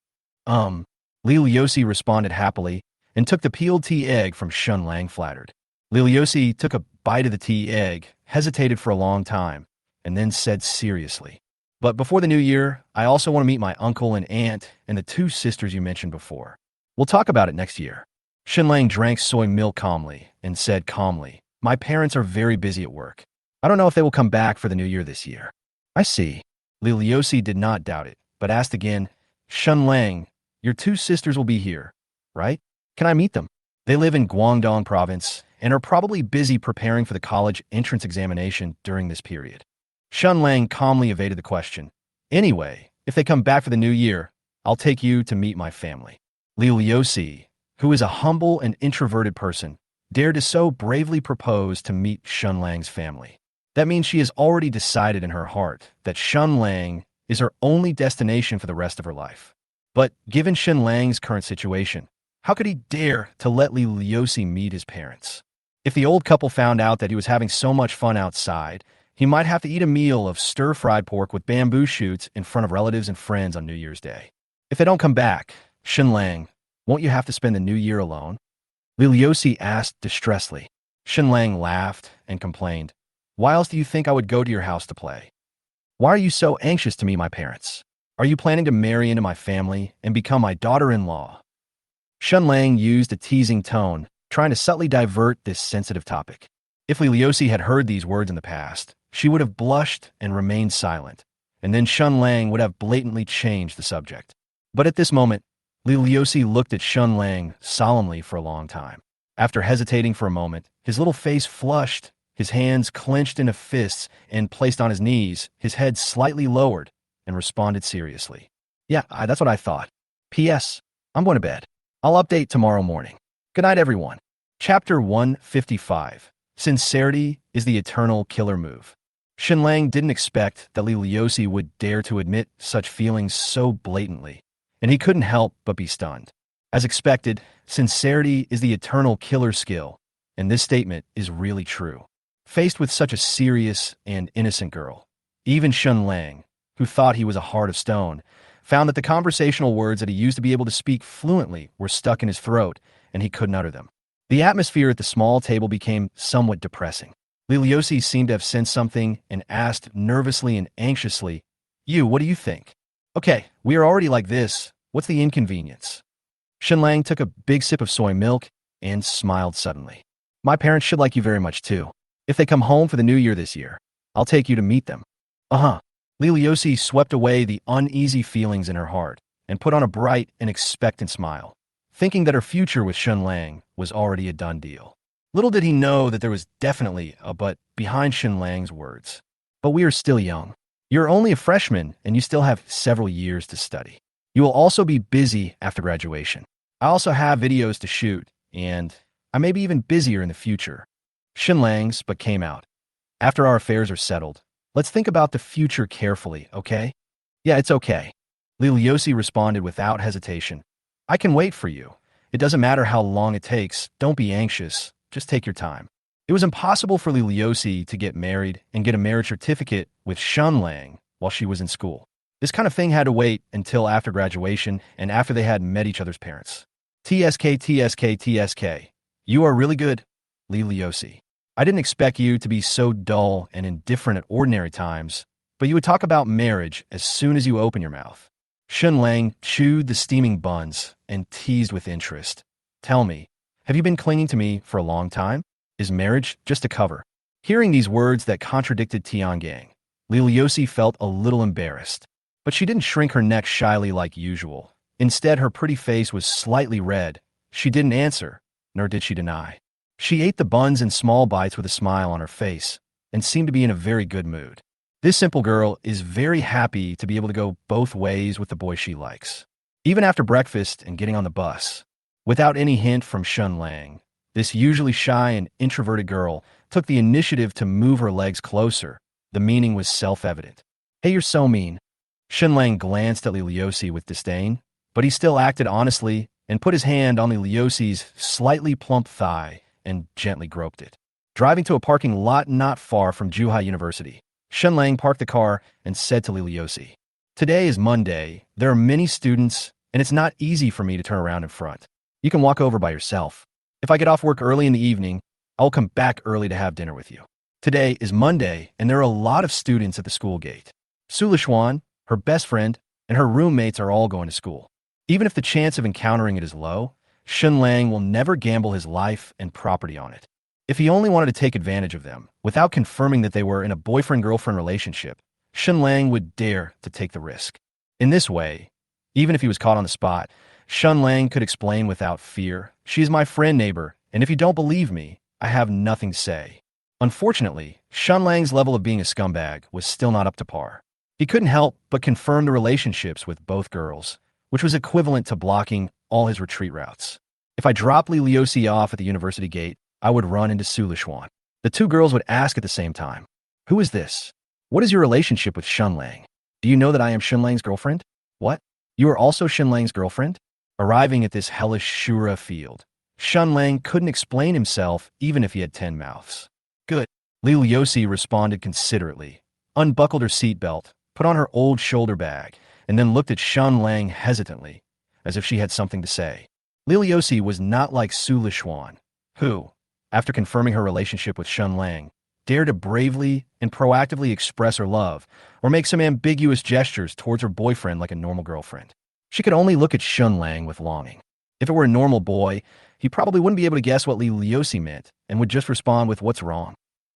Liliosi responded happily and took the peeled tea egg from Shen Lang flattered. Liliosi took a bite of the tea egg, hesitated for a long time, and then said seriously, But before the new year, I also want to meet my uncle and aunt and the 2 sisters you mentioned before. We'll talk about it next year. Shen Lang drank soy milk calmly and said calmly, My parents are very busy at work. I don't know if they will come back for the new year this year. I see. Liliosi did not doubt it, but asked again, Shen Lang, your 2 sisters will be here, right? Can I meet them? They live in Guangdong province and are probably busy preparing for the college entrance examination during this period. Shen Lang calmly evaded the question. Anyway, if they come back for the new year, I'll take you to meet my family. Liliosi, who is a humble and introverted person, dared to so bravely propose to meet Shen Lang's family. That means she has already decided in her heart that Shen Lang is her only destination for the rest of her life. But given Shen Lang's current situation, how could he dare to let Li Liusi meet his parents? If the old couple found out that he was having so much fun outside, he might have to eat a meal of stir-fried pork with bamboo shoots in front of relatives and friends on New Year's Day. If they don't come back, Shen Lang, won't you have to spend the new year alone? Li Liusi asked distressfully. Shen Lang laughed and complained. Why else do you think I would go to your house to play? Why are you so anxious to meet my parents? Are you planning to marry into my family and become my daughter-in-law? Shen Lang used a teasing tone, trying to subtly divert this sensitive topic. If Li Liusi had heard these words in the past, she would have blushed and remained silent, and then Shen Lang would have blatantly changed the subject. But at this moment, Li Liusi looked at Shen Lang solemnly for a long time. After hesitating for a moment, his little face flushed, his hands clenched into fists and placed on his knees, his head slightly lowered, and responded seriously. Yeah, that's what I thought. P.S. I'm going to bed. I'll update tomorrow morning. Good night, everyone. Chapter 155. Sincerity is the eternal killer move. Shen Lang didn't expect that Li Liusi would dare to admit such feelings so blatantly, and he couldn't help but be stunned. As expected, sincerity is the eternal killer skill, and this statement is really true. Faced with such a serious and innocent girl, even Shen Lang, who thought he was a heart of stone, found that the conversational words that he used to be able to speak fluently were stuck in his throat, and he couldn't utter them. The atmosphere at the small table became somewhat depressing. Li Liusi seemed to have sensed something and asked nervously and anxiously, what do you think? Okay, we are already like this. What's the inconvenience? Shen Lang took a big sip of soy milk and smiled suddenly. My parents should like you very much too. If they come home for the new year this year, I'll take you to meet them. Li Liusi swept away the uneasy feelings in her heart and put on a bright and expectant smile, thinking that her future with Shen Lang was already a done deal. Little did he know that there was definitely a but behind Shen Lang's words. But we are still young. You're only a freshman and you still have several years to study. You will also be busy after graduation. I also have videos to shoot, and I may be even busier in the future. Shen Lang's but came out. After our affairs are settled, let's think about the future carefully, okay? Yeah, it's okay. Li Liusi responded without hesitation. I can wait for you. It doesn't matter how long it takes. Don't be anxious. Just take your time. It was impossible for Li Liusi to get married and get a marriage certificate with Shen Lang while she was in school. This kind of thing had to wait until after graduation and after they had met each other's parents. TSK. You are really good, Li Liusi. I didn't expect you to be so dull and indifferent at ordinary times, but you would talk about marriage as soon as you open your mouth. Shen Lang chewed the steaming buns and teased with interest. Tell me, have you been clinging to me for a long time? Is marriage just a cover? Hearing these words that contradicted Tiangang, Li Liusi felt a little embarrassed, but she didn't shrink her neck shyly like usual. Instead, her pretty face was slightly red. She didn't answer, nor did she deny. She ate the buns in small bites with a smile on her face and seemed to be in a very good mood. This simple girl is very happy to be able to go both ways with the boy she likes. Even after breakfast and getting on the bus, without any hint from Shen Lang, this usually shy and introverted girl took the initiative to move her legs closer. The meaning was self-evident. Hey, you're so mean. Shen Lang glanced at Li Liusi with disdain, but he still acted honestly and put his hand on Li Liusi's slightly plump thigh and gently groped it. Driving to a parking lot not far from Zhuhai University, Shen Lang parked the car and said to Li Liusi, Today is Monday. There are many students, and it's not easy for me to turn around in front. You can walk over by yourself. If I get off work early in the evening, I will come back early to have dinner with you. Today is Monday, and there are a lot of students at the school gate. Su Lishuan, her best friend, and her roommates are all going to school. Even if the chance of encountering it is low, Shen Lang will never gamble his life and property on it. If he only wanted to take advantage of them, without confirming that they were in a boyfriend-girlfriend relationship, Shen Lang would dare to take the risk. In this way, even if he was caught on the spot, Shen Lang could explain without fear, She is my friend, neighbor, and if you don't believe me, I have nothing to say. Unfortunately, Shen Lang's level of being a scumbag was still not up to par. He couldn't help but confirm the relationships with both girls, which was equivalent to blocking all his retreat routes. If I dropped Li Liuxi off at the university gate, I would run into Su Lishuan. The two girls would ask at the same time, "Who is this? What is your relationship with Shen Lang? Do you know that I am Shen Lang's girlfriend? What? You are also Shen Lang's girlfriend?" Arriving at this hellish Shura field, Shen Lang couldn't explain himself even if he had 10 mouths. "Good." Li Liuxi responded considerately, unbuckled her seatbelt, put on her old shoulder bag, and then looked at Shen Lang hesitantly, as if she had something to say. Li Liuxi was not like Su Lishuan, who, after confirming her relationship with Shen Lang, dared to bravely and proactively express her love or make some ambiguous gestures towards her boyfriend like a normal girlfriend. She could only look at Shen Lang with longing. If it were a normal boy, he probably wouldn't be able to guess what Li Liuxi meant and would just respond with "What's wrong?"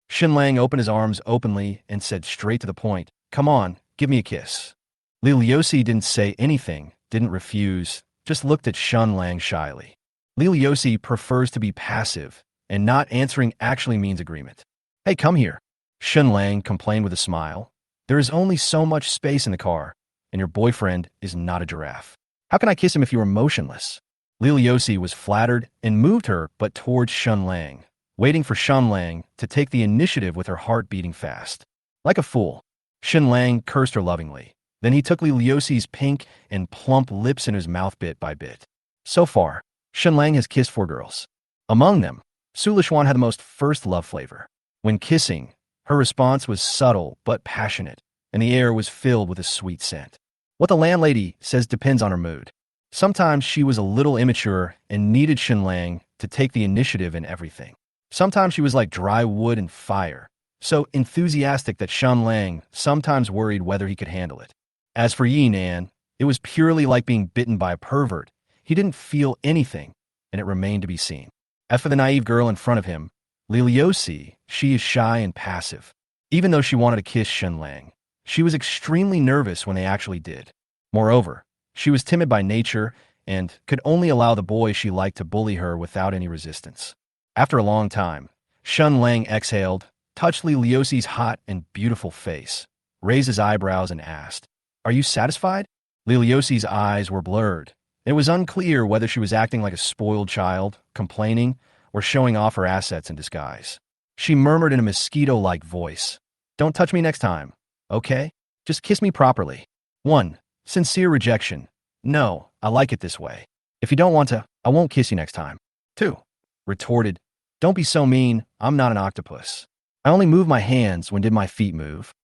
Shen Lang opened his arms openly and said straight to the point, "Come on, give me a kiss." Li Liuxi didn't say anything, didn't refuse, just looked at Shen Lang shyly. Li Liuxi prefers to be passive, and not answering actually means agreement. "Hey, come here." Shen Lang complained with a smile. "There is only so much space in the car, and your boyfriend is not a giraffe. How can I kiss him if you are motionless?" Li Liuxi was flattered and moved her but towards Shen Lang, waiting for Shen Lang to take the initiative with her heart beating fast. Like a fool, Shen Lang cursed her lovingly. Then he took Li Liuxi's pink and plump lips in his mouth bit by bit. So far, Shen Lang has kissed 4 girls. Among them, Su Lishuan had the most first love flavor. When kissing, her response was subtle but passionate, and the air was filled with a sweet scent. What the landlady says depends on her mood. Sometimes she was a little immature and needed Shen Lang to take the initiative in everything. Sometimes she was like dry wood and fire, so enthusiastic that Shen Lang sometimes worried whether he could handle it. As for Yi Nan, it was purely like being bitten by a pervert. He didn't feel anything, and it remained to be seen. As for the naive girl in front of him, Li Liuxi, she is shy and passive. Even though she wanted to kiss Shen Lang, she was extremely nervous when they actually did. Moreover, she was timid by nature and could only allow the boy she liked to bully her without any resistance. After a long time, Shen Lang exhaled, touched Li Liuxi's hot and beautiful face, raised his eyebrows and asked, "Are you satisfied?" Li Liuxi's eyes were blurred. It was unclear whether she was acting like a spoiled child, complaining, or showing off her assets in disguise. She murmured in a mosquito-like voice, "Don't touch me next time, okay? Just kiss me properly." 1. Sincere rejection. "No, I like it this way. If you don't want to, I won't kiss you next time." 2. Retorted, "Don't be so mean, I'm not an octopus. I only move my hands when did my feet move."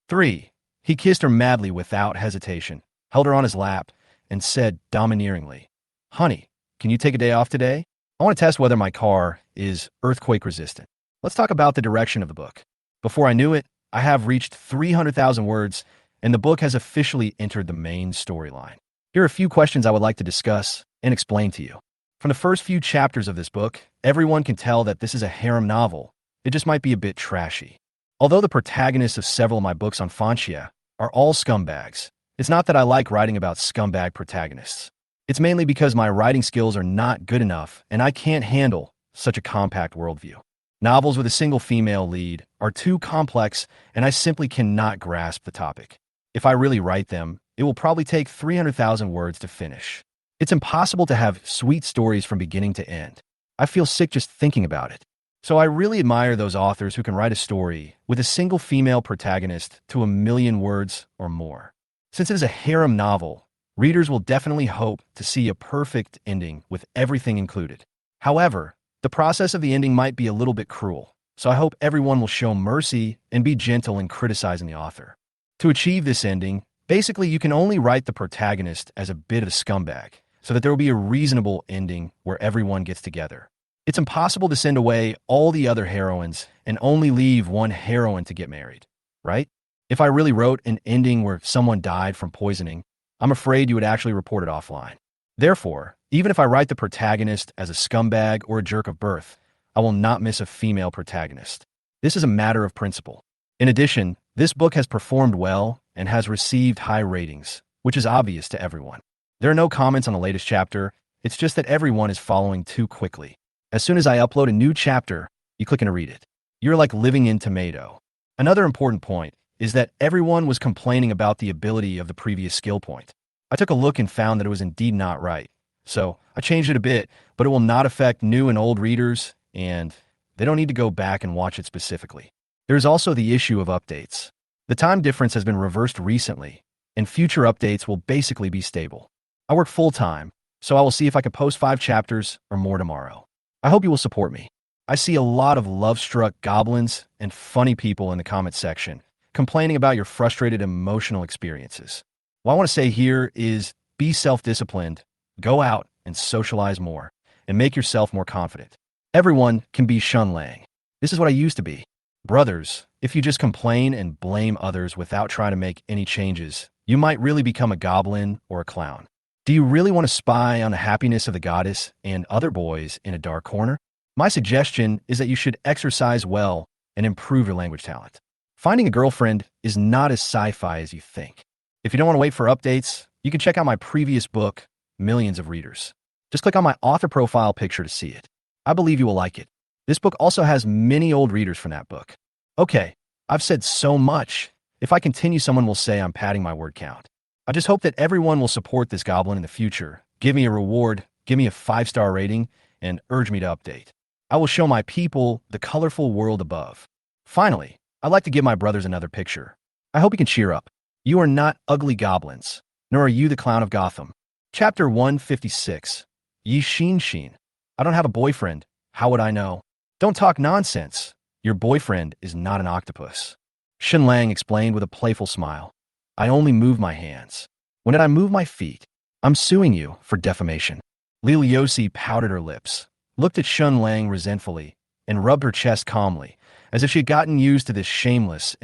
3. He kissed her madly without hesitation, held her on his lap, and said domineeringly, "Honey, can you take a day off today? I want to test whether my car is earthquake resistant." Let's talk about the direction of the book. Before I knew it, I have reached 300,000 words, and the book has officially entered the main storyline. Here are a few questions I would like to discuss and explain to you. From the first few chapters of this book, everyone can tell that this is a harem novel. It just might be a bit trashy. Although the protagonists of several of my books on fanxia are all scumbags, it's not that I like writing about scumbag protagonists. It's mainly because my writing skills are not good enough and I can't handle such a compact worldview. Novels with a single female lead are too complex and I simply cannot grasp the topic. If I really write them, it will probably take 300,000 words to finish. It's impossible to have sweet stories from beginning to end. I feel sick just thinking about it. So I really admire those authors who can write a story with a single female protagonist to 1,000,000 words or more. Since it is a harem novel, readers will definitely hope to see a perfect ending with everything included. However, the process of the ending might be a little bit cruel, so I hope everyone will show mercy and be gentle in criticizing the author. To achieve this ending, basically you can only write the protagonist as a bit of a scumbag, so that there will be a reasonable ending where everyone gets together. It's impossible to send away all the other heroines and only leave one heroine to get married, right? If I really wrote an ending where someone died from poisoning, I'm afraid you would actually report it offline. Therefore, even if I write the protagonist as a scumbag or a jerk of birth, I will not miss a female protagonist. This is a matter of principle. In addition, this book has performed well and has received high ratings, which is obvious to everyone. There are no comments on the latest chapter, it's just that everyone is following too quickly. As soon as I upload a new chapter, you click and read it. You're like living in tomato. Another important point is that everyone was complaining about the ability of the previous skill point. I took a look and found that it was indeed not right, So I changed it a bit, but it will not affect new and old readers, and they don't need to go back and watch it specifically. There's also the issue of updates. The time difference has been reversed recently, and future updates will basically be stable. I work full-time, so I will see if I can post 5 chapters or more tomorrow. I hope you will support me. I see a lot of love-struck goblins and funny people in the comment section complaining about your frustrated emotional experiences. What I want to say here is be self-disciplined, go out and socialize more, and make yourself more confident. Everyone can be Shen Lang. This is what I used to be. Brothers, if you just complain and blame others without trying to make any changes, you might really become a goblin or a clown. Do you really want to spy on the happiness of the goddess and other boys in a dark corner? My suggestion is that you should exercise well and improve your language talent. Finding a girlfriend is not as sci-fi as you think. If you don't want to wait for updates, you can check out my previous book, Millions of Readers. Just click on my author profile picture to see it. I believe you will like it. This book also has many old readers from that book. Okay, I've said so much. If I continue, someone will say I'm padding my word count. I just hope that everyone will support this goblin in the future, give me a reward, give me a 5-star rating, and urge me to update. I will show my people the colorful world above. Finally, I'd like to give my brothers another picture. I hope you can cheer up. You are not ugly goblins, nor are you the clown of Gotham. Chapter 156. Yi Xin Xin. I don't have a boyfriend. How would I know? Don't talk nonsense. Your boyfriend is not an octopus. Shen Lang explained with a playful smile. I only move my hands. When did I move my feet? I'm suing you for defamation. Li Liusi pouted her lips, looked at Shen Lang resentfully, and rubbed her chest calmly, as if she had gotten used to this shameless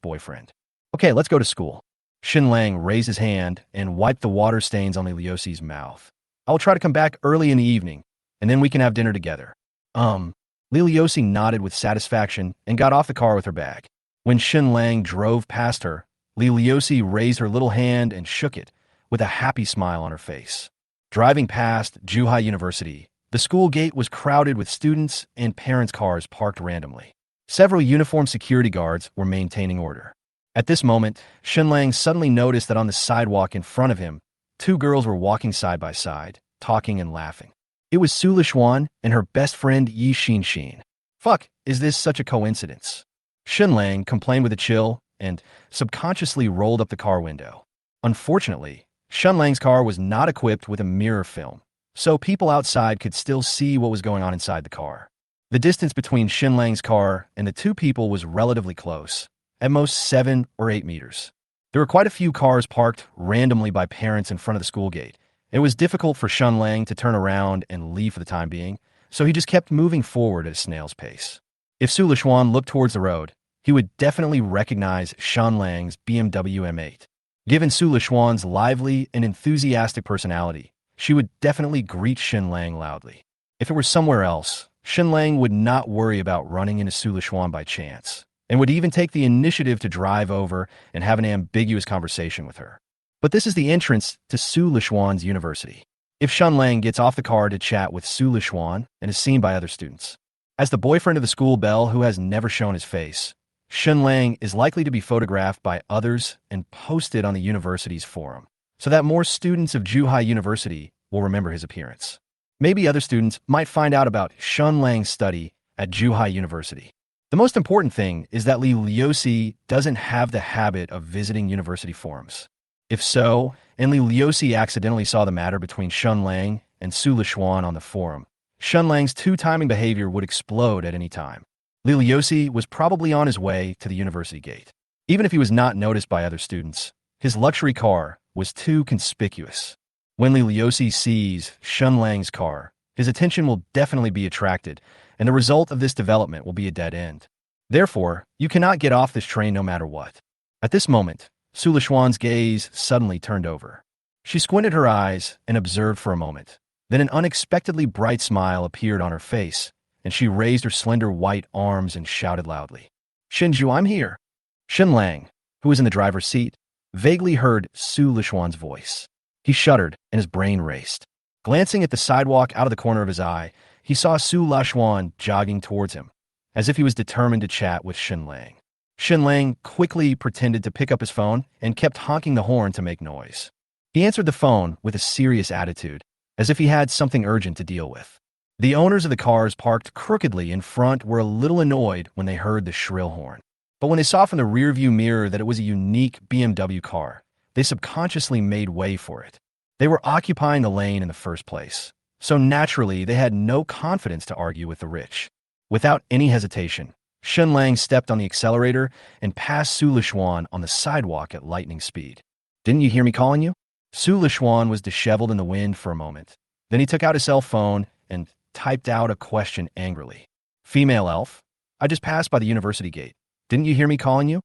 boyfriend. Okay, let's go to school. Shen Lang raised his hand and wiped the water stains on Li Liusi's mouth. I will try to come back early in the evening, and then we can have dinner together. Li Liusi nodded with satisfaction and got off the car with her bag. When Shen Lang drove past her, Li Liusi raised her little hand and shook it, with a happy smile on her face. Driving past Zhuhai University, the school gate was crowded with students and parents' cars parked randomly. Several uniformed security guards were maintaining order. At this moment, Shen Lang suddenly noticed that on the sidewalk in front of him, 2 girls were walking side by side, talking and laughing. It was Su Lishuan and her best friend Yi Xin Xin. Fuck, is this such a coincidence? Shen Lang complained with a chill and subconsciously rolled up the car window. Unfortunately, Shen Lang's car was not equipped with a mirror film, so people outside could still see what was going on inside the car. The distance between Shen Lang's car and the 2 people was relatively close, at most 7 or 8 meters. There were quite a few cars parked randomly by parents in front of the school gate. It was difficult for Shen Lang to turn around and leave for the time being, so he just kept moving forward at a snail's pace. If Su Lishuan looked towards the road, he would definitely recognize Shen Lang's BMW M8. Given Su Lishuan's lively and enthusiastic personality, she would definitely greet Shen Lang loudly. If it were somewhere else, Shen Lang would not worry about running into Su Lishuan by chance, and would even take the initiative to drive over and have an ambiguous conversation with her. But this is the entrance to Su Lishuan's university. If Shen Lang gets off the car to chat with Su Lishuan and is seen by other students, as the boyfriend of the school belle who has never shown his face, Shen Lang is likely to be photographed by others and posted on the university's forum, so that more students of Zhuhai University will remember his appearance. Maybe other students might find out about Shen Lang's study at Zhuhai University. The most important thing is that Li Liusi doesn't have the habit of visiting university forums. If so, and Li Liusi accidentally saw the matter between Shen Lang and Su Lishuan on the forum, Shen Lang's 2-timing behavior would explode at any time. Li Liusi was probably on his way to the university gate. Even if he was not noticed by other students, his luxury car was too conspicuous. When Li Liusi sees Shen Lang's car, his attention will definitely be attracted, and the result of this development will be a dead end. Therefore, you cannot get off this train no matter what. At this moment, Su Lishuan's gaze suddenly turned over. She squinted her eyes and observed for a moment. Then an unexpectedly bright smile appeared on her face, and she raised her slender white arms and shouted loudly, "Shinju, I'm here!" Shen Lang, who was in the driver's seat, vaguely heard Su Lishuan's voice. He shuddered, and his brain raced. Glancing at the sidewalk out of the corner of his eye, he saw Su Lishuan jogging towards him, as if he was determined to chat with Shen Lang. Shen Lang quickly pretended to pick up his phone and kept honking the horn to make noise. He answered the phone with a serious attitude, as if he had something urgent to deal with. The owners of the cars parked crookedly in front were a little annoyed when they heard the shrill horn. But when they saw from the rearview mirror that it was a unique BMW car, they subconsciously made way for it. They were occupying the lane in the first place, so naturally they had no confidence to argue with the rich. Without any hesitation, Shen Lang stepped on the accelerator and passed Su Lishuan on the sidewalk at lightning speed. "Didn't you hear me calling you?" Su Lishuan was disheveled in the wind for a moment. Then he took out his cell phone and typed out a question angrily. "Female elf? I just passed by the university gate. Didn't you hear me calling you?"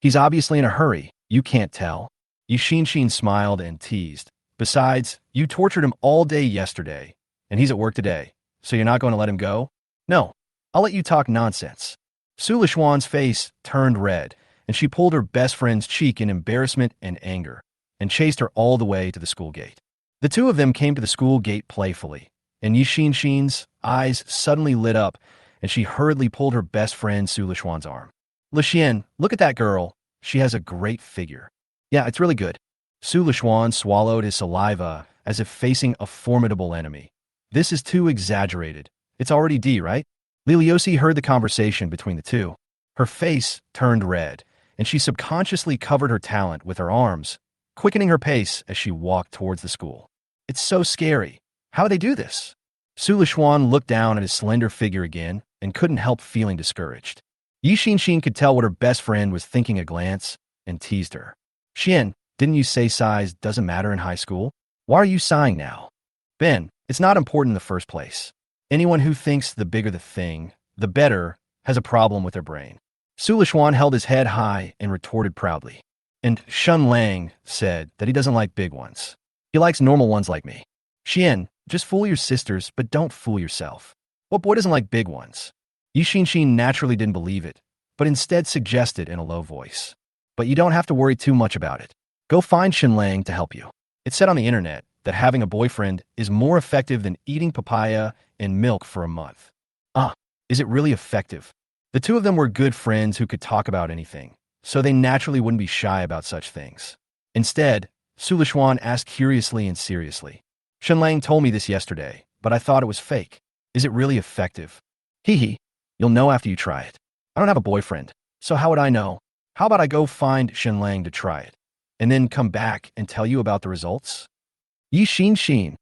"He's obviously in a hurry. You can't tell." Yixin smiled and teased. "Besides, you tortured him all day yesterday, and he's at work today, so you're not going to let him go?" "No, I'll let you talk nonsense." Su Lishuan's face turned red, and she pulled her best friend's cheek in embarrassment and anger, and chased her all the way to the school gate. The two of them came to the school gate playfully, and Yixin's eyes suddenly lit up, and she hurriedly pulled her best friend Su Lishuan's arm. "Lixian, look at that girl. She has a great figure." "Yeah, it's really good." Su Lishuan swallowed his saliva as if facing a formidable enemy. "This is too exaggerated. It's already D, right?" Liliosi heard the conversation between the two. Her face turned red, and she subconsciously covered her talent with her arms, quickening her pace as she walked towards the school. "It's so scary. How do they do this?" Su Lishuan looked down at his slender figure again and couldn't help feeling discouraged. Yixin could tell what her best friend was thinking at a glance and teased her. "Xian, didn't you say size doesn't matter in high school? Why are you sighing now?" "Ben, it's not important in the first place. Anyone who thinks the bigger the thing, the better, has a problem with their brain." Su Lishuan held his head high and retorted proudly. "And Shen Lang said that he doesn't like big ones. He likes normal ones like me." "Xian, just fool your sisters, but don't fool yourself. What boy doesn't like big ones?" Yixin naturally didn't believe it, but instead suggested in a low voice. "But you don't have to worry too much about it. Go find Shen Lang to help you. It's said on the internet that having a boyfriend is more effective than eating papaya and milk for a month." "Ah, is it really effective?" The two of them were good friends who could talk about anything, so they naturally wouldn't be shy about such things. Instead, Su Lishuan asked curiously and seriously. "Shen Lang told me this yesterday, but I thought it was fake. Is it really effective?" "Hee hee. You'll know after you try it. I don't have a boyfriend, so how would I know? How about I go find Shen Lang to try it, and then come back and tell you about the results?" Yixin.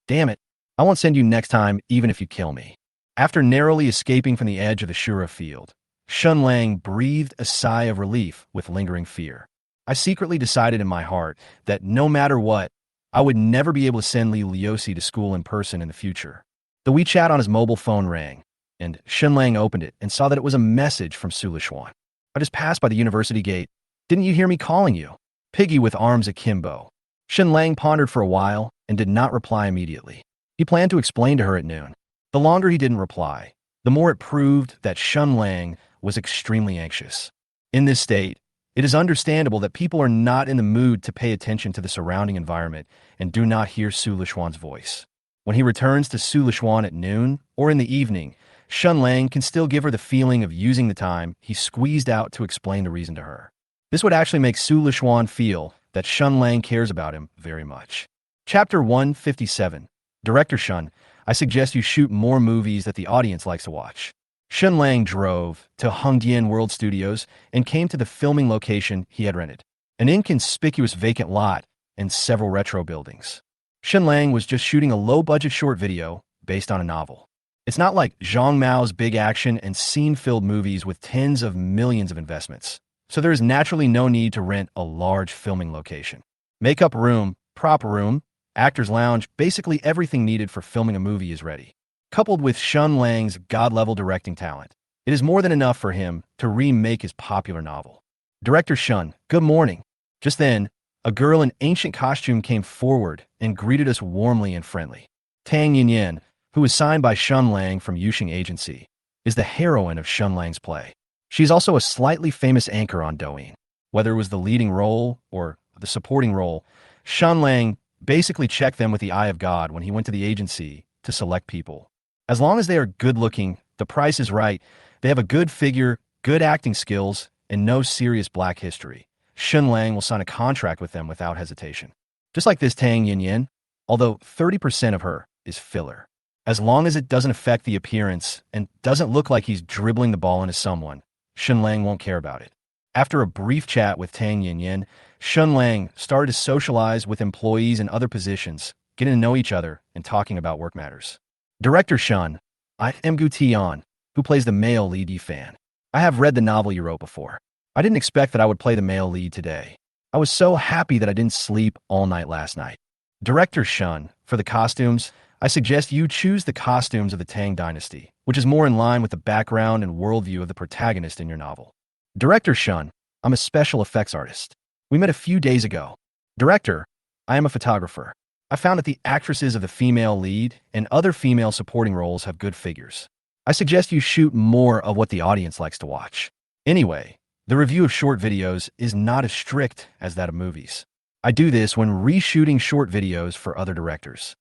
"Damn it. I won't send you next time even if you kill me." After narrowly escaping from the edge of the Shura field, Shen Lang breathed a sigh of relief with lingering fear. "I secretly decided in my heart that no matter what, I would never be able to send Li Liosi to school in person in the future." The WeChat on his mobile phone rang, and Shen Lang opened it and saw that it was a message from Su Lishuan. "I just passed by the university gate. Didn't you hear me calling you?" Piggy with arms akimbo. Shen Lang pondered for a while and did not reply immediately. He planned to explain to her at noon. The longer he didn't reply, the more it proved that Shen Lang was extremely anxious. In this state, it is understandable that people are not in the mood to pay attention to the surrounding environment and do not hear Su Lishuan's voice. When he returns to Su Lishuan at noon or in the evening, Shen Lang can still give her the feeling of using the time he squeezed out to explain the reason to her. This would actually make Su Lishuan feel that Shen Lang cares about him very much. Chapter 157. Director Shen, I suggest you shoot more movies that the audience likes to watch. Shen Lang drove to Hongdian World Studios and came to the filming location he had rented, an inconspicuous vacant lot and several retro buildings. Shen Lang was just shooting a low-budget short video based on a novel. It's not like Zhang Mao's big action and scene-filled movies with tens of millions of investments, so there is naturally no need to rent a large filming location. Makeup room, prop room, actor's lounge, basically everything needed for filming a movie is ready. Coupled with Shen Lang's god-level directing talent, it is more than enough for him to remake his popular novel. Director Shen, good morning. Just then, a girl in ancient costume came forward and greeted us warmly and friendly. Tang Yinyan, who is signed by Shen Lang from Yuxing Agency, is the heroine of Shen Lang's play. She's also a slightly famous anchor on Douyin. Whether it was the leading role or the supporting role, Shen Lang basically checked them with the eye of God when he went to the agency to select people. As long as they are good-looking, the price is right, they have a good figure, good acting skills, and no serious black history, Shen Lang will sign a contract with them without hesitation. Just like this Tang Yinyan. although 30% of her is filler. As long as it doesn't affect the appearance and doesn't look like he's dribbling the ball into someone, Shen Lang won't care about it. After a brief chat with Tang Yin, Shen Lang started to socialize with employees in other positions, getting to know each other and talking about work matters. Director Shen, I am Gu Tian, who plays the male lead fan. I have read the novel you wrote before. I didn't expect that I would play the male lead today. I was so happy that I didn't sleep all night last night. Director Shen, for the costumes, I suggest you choose the costumes of the Tang dynasty, which is more in line with the background and worldview of the protagonist in your novel. Director Shen, I'm a special effects artist. We met a few days ago. Director, I am a photographer. I found that the actresses of the female lead and other female supporting roles have good figures. I suggest you shoot more of what the audience likes to watch. Anyway, the review of short videos is not as strict as that of movies. I do this when reshooting short videos for other directors.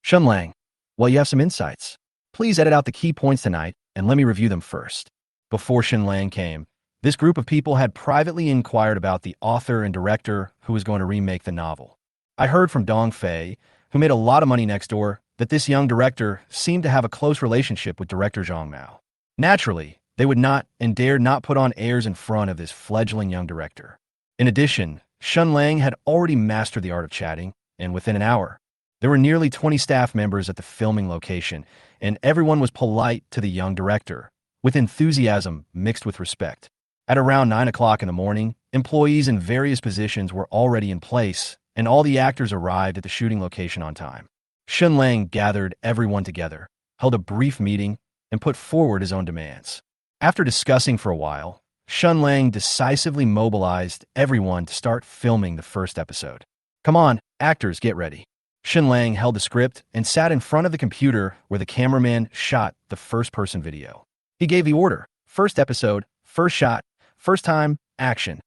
Shen Lang, well, you have some insights. Please edit out the key points tonight and let me review them first. Before Shen Lang came, this group of people had privately inquired about the author and director who was going to remake the novel. I heard from Dong Fei, who made a lot of money next door, that this young director seemed to have a close relationship with director Zhang Mao. Naturally, they would not and dared not put on airs in front of this fledgling young director. In addition, Shen Lang had already mastered the art of chatting, and within an hour, there were nearly 20 staff members at the filming location, and everyone was polite to the young director, with enthusiasm mixed with respect. At around 9 o'clock in the morning, employees in various positions were already in place, and all the actors arrived at the shooting location on time. Shen Lang gathered everyone together, held a brief meeting, and put forward his own demands. After discussing for a while, Shen Lang decisively mobilized everyone to start filming the first episode. Come on, actors, get ready. Shen Lang held the script and sat in front of the computer where the cameraman shot the first-person video. He gave the order: first episode, first shot, first time, action.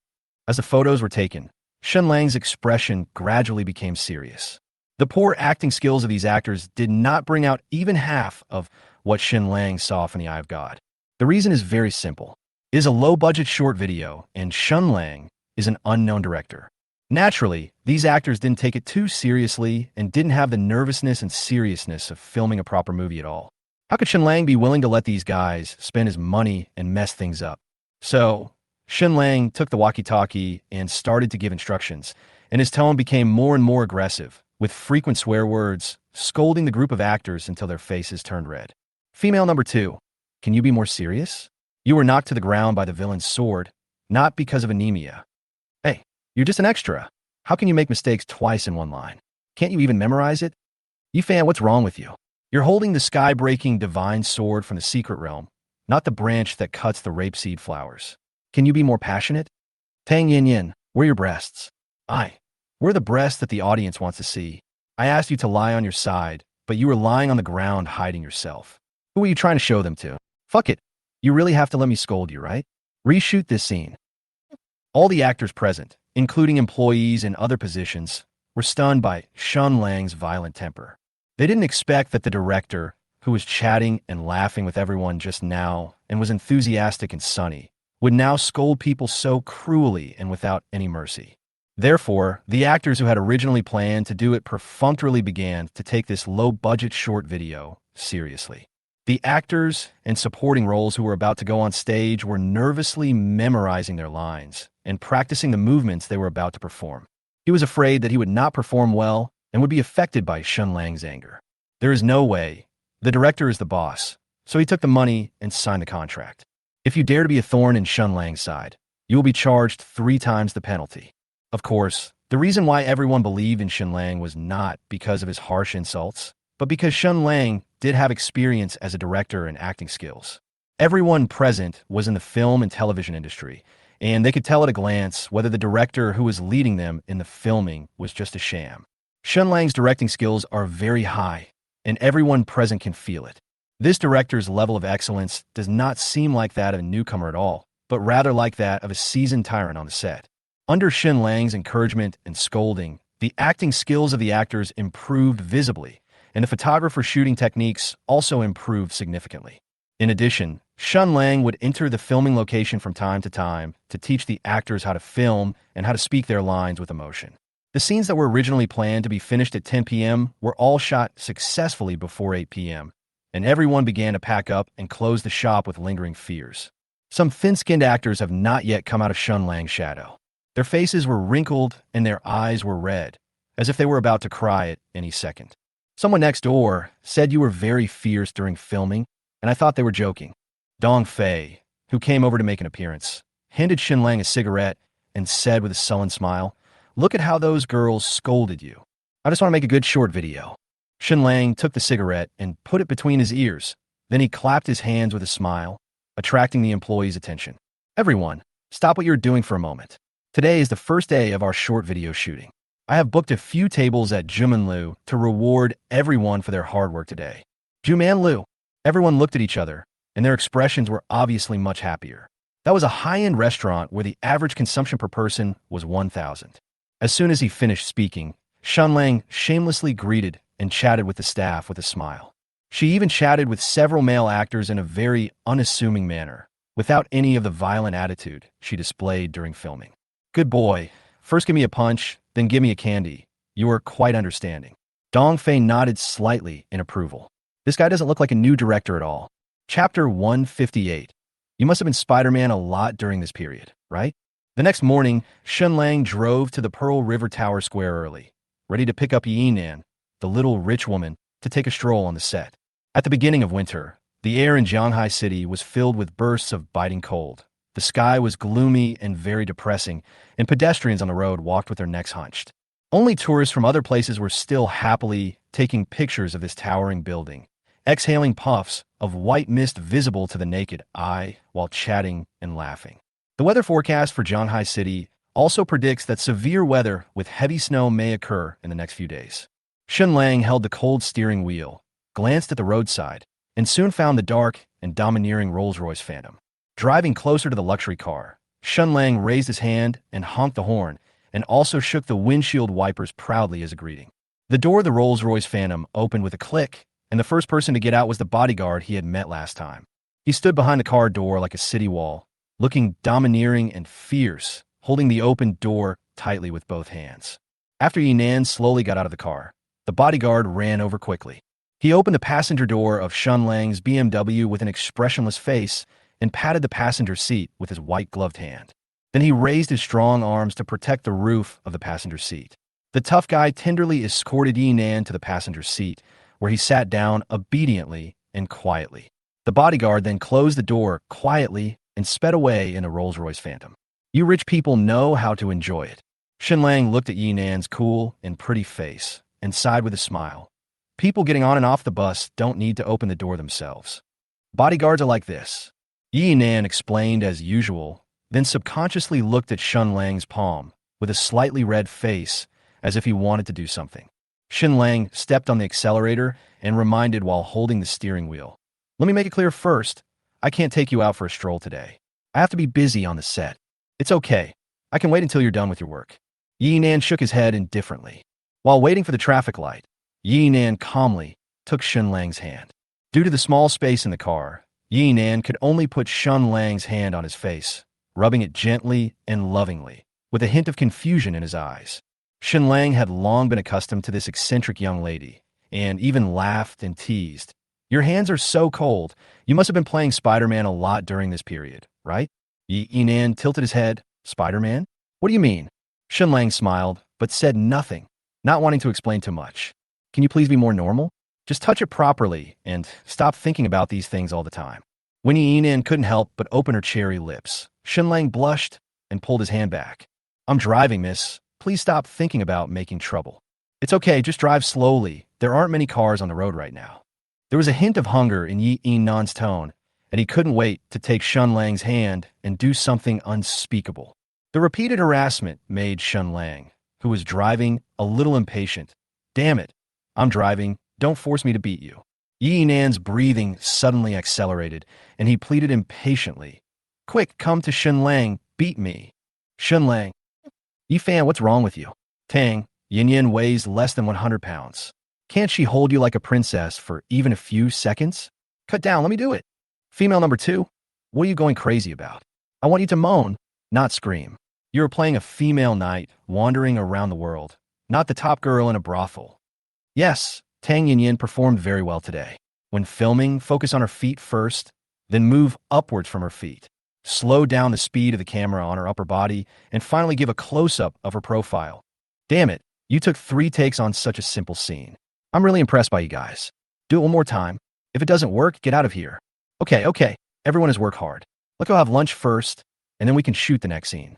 As the photos were taken, Shen Lang's expression gradually became serious. The poor acting skills of these actors did not bring out even half of what Shen Lang saw from the eye of God. The reason is very simple. It is a low-budget short video, and Shen Lang is an unknown director. Naturally, these actors didn't take it too seriously and didn't have the nervousness and seriousness of filming a proper movie at all. How could Shen Lang be willing to let these guys spend his money and mess things up? So, Shen Lang took the walkie-talkie and started to give instructions, and his tone became more and more aggressive, with frequent swear words, scolding the group of actors until their faces turned red. Female number 2, can you be more serious? You were knocked to the ground by the villain's sword, not because of anemia. Hey, you're just an extra. How can you make mistakes twice in one line? Can't you even memorize it? Yifan, what's wrong with you? You're holding the sky-breaking divine sword from the secret realm, not the branch that cuts the rapeseed flowers. Can you be more passionate? Tang Yin, where are your breasts? We're the breasts that the audience wants to see. I asked you to lie on your side, but you were lying on the ground hiding yourself. Who are you trying to show them to? Fuck it. You really have to let me scold you, right? Reshoot this scene. All the actors present, including employees in other positions, were stunned by Shen Lang's violent temper. They didn't expect that the director, who was chatting and laughing with everyone just now and was enthusiastic and sunny, would now scold people so cruelly and without any mercy. Therefore, the actors who had originally planned to do it perfunctorily began to take this low-budget short video seriously. The actors and supporting roles who were about to go on stage were nervously memorizing their lines and practicing the movements they were about to perform. He was afraid that he would not perform well and would be affected by Shen Lang's anger. There is no way. The director is the boss, so he took the money and signed the contract. If you dare to be a thorn in Shen Lang's side, you will be charged 3 times the penalty. Of course, the reason why everyone believed in Shen Lang was not because of his harsh insults, but because Shen Lang did have experience as a director and acting skills. Everyone present was in the film and television industry, and they could tell at a glance whether the director who was leading them in the filming was just a sham. Shen Lang's directing skills are very high, and everyone present can feel it. This director's level of excellence does not seem like that of a newcomer at all, but rather like that of a seasoned tyrant on the set. Under Shen Lang's encouragement and scolding, the acting skills of the actors improved visibly, and the photographer shooting techniques also improved significantly. In addition, Shen Lang would enter the filming location from time to time to teach the actors how to film and how to speak their lines with emotion. The scenes that were originally planned to be finished at 10 p.m. were all shot successfully before 8 p.m., and everyone began to pack up and close the shop with lingering fears. Some thin-skinned actors have not yet come out of Shen Lang's shadow. Their faces were wrinkled and their eyes were red, as if they were about to cry at any second. Someone next door said you were very fierce during filming, and I thought they were joking. Dong Fei, who came over to make an appearance, handed Shen Lang a cigarette and said with a sullen smile, "Look at how those girls scolded you. I just want to make a good short video." Shen Lang took the cigarette and put it between his ears. Then he clapped his hands with a smile, attracting the employees' attention. "Everyone, stop what you're doing for a moment. Today is the first day of our short video shooting. I have booked a few tables at Jumanlu to reward everyone for their hard work today." Jumanlu. Everyone looked at each other, and their expressions were obviously much happier. That was a high-end restaurant where the average consumption per person was 1,000. As soon as he finished speaking, Shen Lang shamelessly greeted and chatted with the staff with a smile. She even chatted with several male actors in a very unassuming manner, without any of the violent attitude she displayed during filming. "Good boy. First give me a punch, then give me a candy. You are quite understanding." Dong Fei nodded slightly in approval. This guy doesn't look like a new director at all. Chapter 158. You must have been Spider-Man a lot during this period, right? The next morning, Shen Lang drove to the Pearl River Tower Square early, ready to pick up Yinan, the little rich woman, to take a stroll on the set. At the beginning of winter, the air in Shanghai City was filled with bursts of biting cold. The sky was gloomy and very depressing, and pedestrians on the road walked with their necks hunched. Only tourists from other places were still happily taking pictures of this towering building, exhaling puffs of white mist visible to the naked eye while chatting and laughing. The weather forecast for Shanghai City also predicts that severe weather with heavy snow may occur in the next few days. Shen Lang held the cold steering wheel, glanced at the roadside, and soon found the dark and domineering Rolls-Royce Phantom. Driving closer to the luxury car, Shen Lang raised his hand and honked the horn, and also shook the windshield wipers proudly as a greeting. The door of the Rolls-Royce Phantom opened with a click, and the first person to get out was the bodyguard he had met last time. He stood behind the car door like a city wall, looking domineering and fierce, holding the open door tightly with both hands. After Yinan slowly got out of the car, the bodyguard ran over quickly. He opened the passenger door of Shen Lang's BMW with an expressionless face and patted the passenger seat with his white-gloved hand. Then he raised his strong arms to protect the roof of the passenger seat. The tough guy tenderly escorted Yinan to the passenger seat, where he sat down obediently and quietly. The bodyguard then closed the door quietly and sped away in the Rolls-Royce Phantom. "You rich people know how to enjoy it." Shen Lang looked at Yinan's cool and pretty face and sighed with a smile. "People getting on and off the bus don't need to open the door themselves. Bodyguards are like this." Yinan explained as usual, then subconsciously looked at Shen Lang's palm with a slightly red face as if he wanted to do something. Shen Lang stepped on the accelerator and reminded while holding the steering wheel, "Let me make it clear first, I can't take you out for a stroll today. I have to be busy on the set. It's okay. I can wait until you're done with your work." Yinan shook his head indifferently. While waiting for the traffic light, Yinan calmly took Shen Lang's hand. Due to the small space in the car, Yinan could only put Shen Lang's hand on his face, rubbing it gently and lovingly, with a hint of confusion in his eyes. Shen Lang had long been accustomed to this eccentric young lady, and even laughed and teased. "Your hands are so cold. You must have been playing Spider-Man a lot during this period, right?" Yinan tilted his head. "Spider-Man? What do you mean?" Shen Lang smiled, but said nothing, not wanting to explain too much. "Can you please be more normal? Just touch it properly and stop thinking about these things all the time." When Yinan couldn't help but open her cherry lips, Shen Lang blushed and pulled his hand back. "I'm driving, miss. Please stop thinking about making trouble." "It's okay, just drive slowly. There aren't many cars on the road right now." There was a hint of hunger in Yinan's tone, and he couldn't wait to take Shen Lang's hand and do something unspeakable. The repeated harassment made Shen Lang, who was driving, a little impatient. "Damn it. I'm driving. Don't force me to beat you." Yinan's breathing suddenly accelerated, and he pleaded impatiently. "Quick, come to Shen Lang. Beat me." Shen Lang. "Yifan, what's wrong with you?" "Tang, Yin weighs less than 100 pounds. Can't she hold you like a princess for even a few seconds? Cut down, let me do it." "Female number 2, what are you going crazy about? I want you to moan, not scream. You're playing a female knight, wandering around the world, not the top girl in a brothel. Yes, Tang Yin performed very well today. When filming, focus on her feet first, then move upwards from her feet. Slow down the speed of the camera on her upper body, and finally give a close-up of her profile. Damn it, you took 3 takes on such a simple scene. I'm really impressed by you guys. Do it one more time. If it doesn't work, get out of here. Okay, everyone has worked hard. Let's go have lunch first, and then we can shoot the next scene.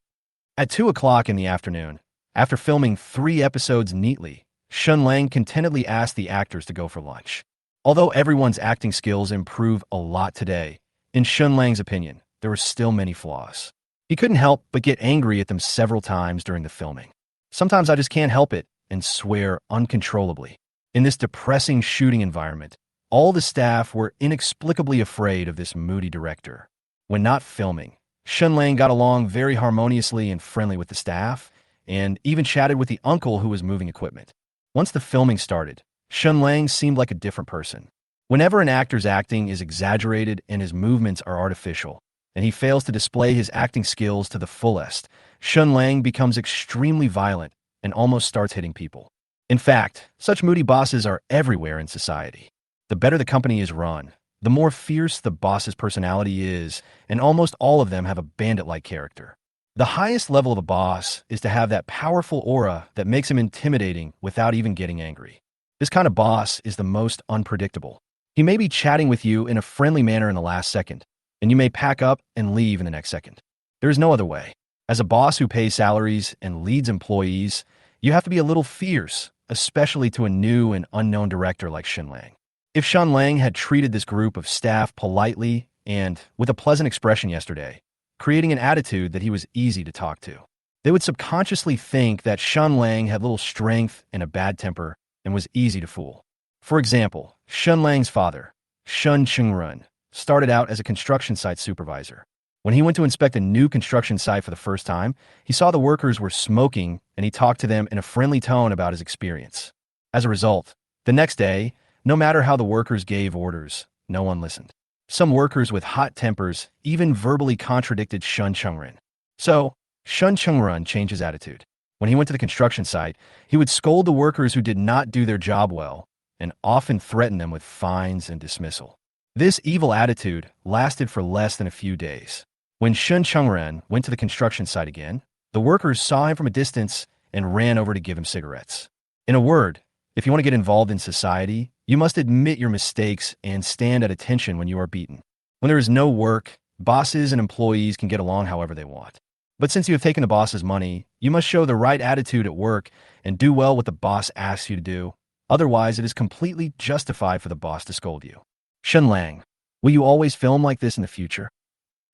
At 2 o'clock in the afternoon, after filming 3 episodes neatly, Shen Lang contentedly asked the actors to go for lunch. Although everyone's acting skills improved a lot today, in Shen Lang's opinion, there were still many flaws. He couldn't help but get angry at them several times during the filming. Sometimes I just can't help it and swear uncontrollably. In this depressing shooting environment, all the staff were inexplicably afraid of this moody director. When not filming, Shen Lang got along very harmoniously and friendly with the staff, and even chatted with the uncle who was moving equipment. Once the filming started, Shen Lang seemed like a different person. Whenever an actor's acting is exaggerated and his movements are artificial, and he fails to display his acting skills to the fullest, Shen Lang becomes extremely violent and almost starts hitting people. In fact, such moody bosses are everywhere in society. The better the company is run, the more fierce the boss's personality is, and almost all of them have a bandit-like character. The highest level of a boss is to have that powerful aura that makes him intimidating without even getting angry. This kind of boss is the most unpredictable. He may be chatting with you in a friendly manner in the last second, and you may pack up and leave in the next second. There is no other way. As a boss who pays salaries and leads employees, you have to be a little fierce, especially to a new and unknown director like Shen Lang. If Shen Lang had treated this group of staff politely and with a pleasant expression yesterday, creating an attitude that he was easy to talk to, they would subconsciously think that Shen Lang had little strength and a bad temper and was easy to fool. For example, Shen Lang's father, Shen Chungrun, started out as a construction site supervisor. When he went to inspect a new construction site for the first time, he saw the workers were smoking and he talked to them in a friendly tone about his experience. As a result, the next day, no matter how the workers gave orders, no one listened. Some workers with hot tempers even verbally contradicted Shen Chungrun. So, Shen Chungrun changed his attitude. When he went to the construction site, he would scold the workers who did not do their job well and often threaten them with fines and dismissal. This evil attitude lasted for less than a few days. When Shen Chungrun went to the construction site again, the workers saw him from a distance and ran over to give him cigarettes. In a word, if you want to get involved in society, you must admit your mistakes and stand at attention when you are beaten. When there is no work, bosses and employees can get along however they want. But since you have taken the boss's money, you must show the right attitude at work and do well what the boss asks you to do. Otherwise, it is completely justified for the boss to scold you. Shen Lang, will you always film like this in the future?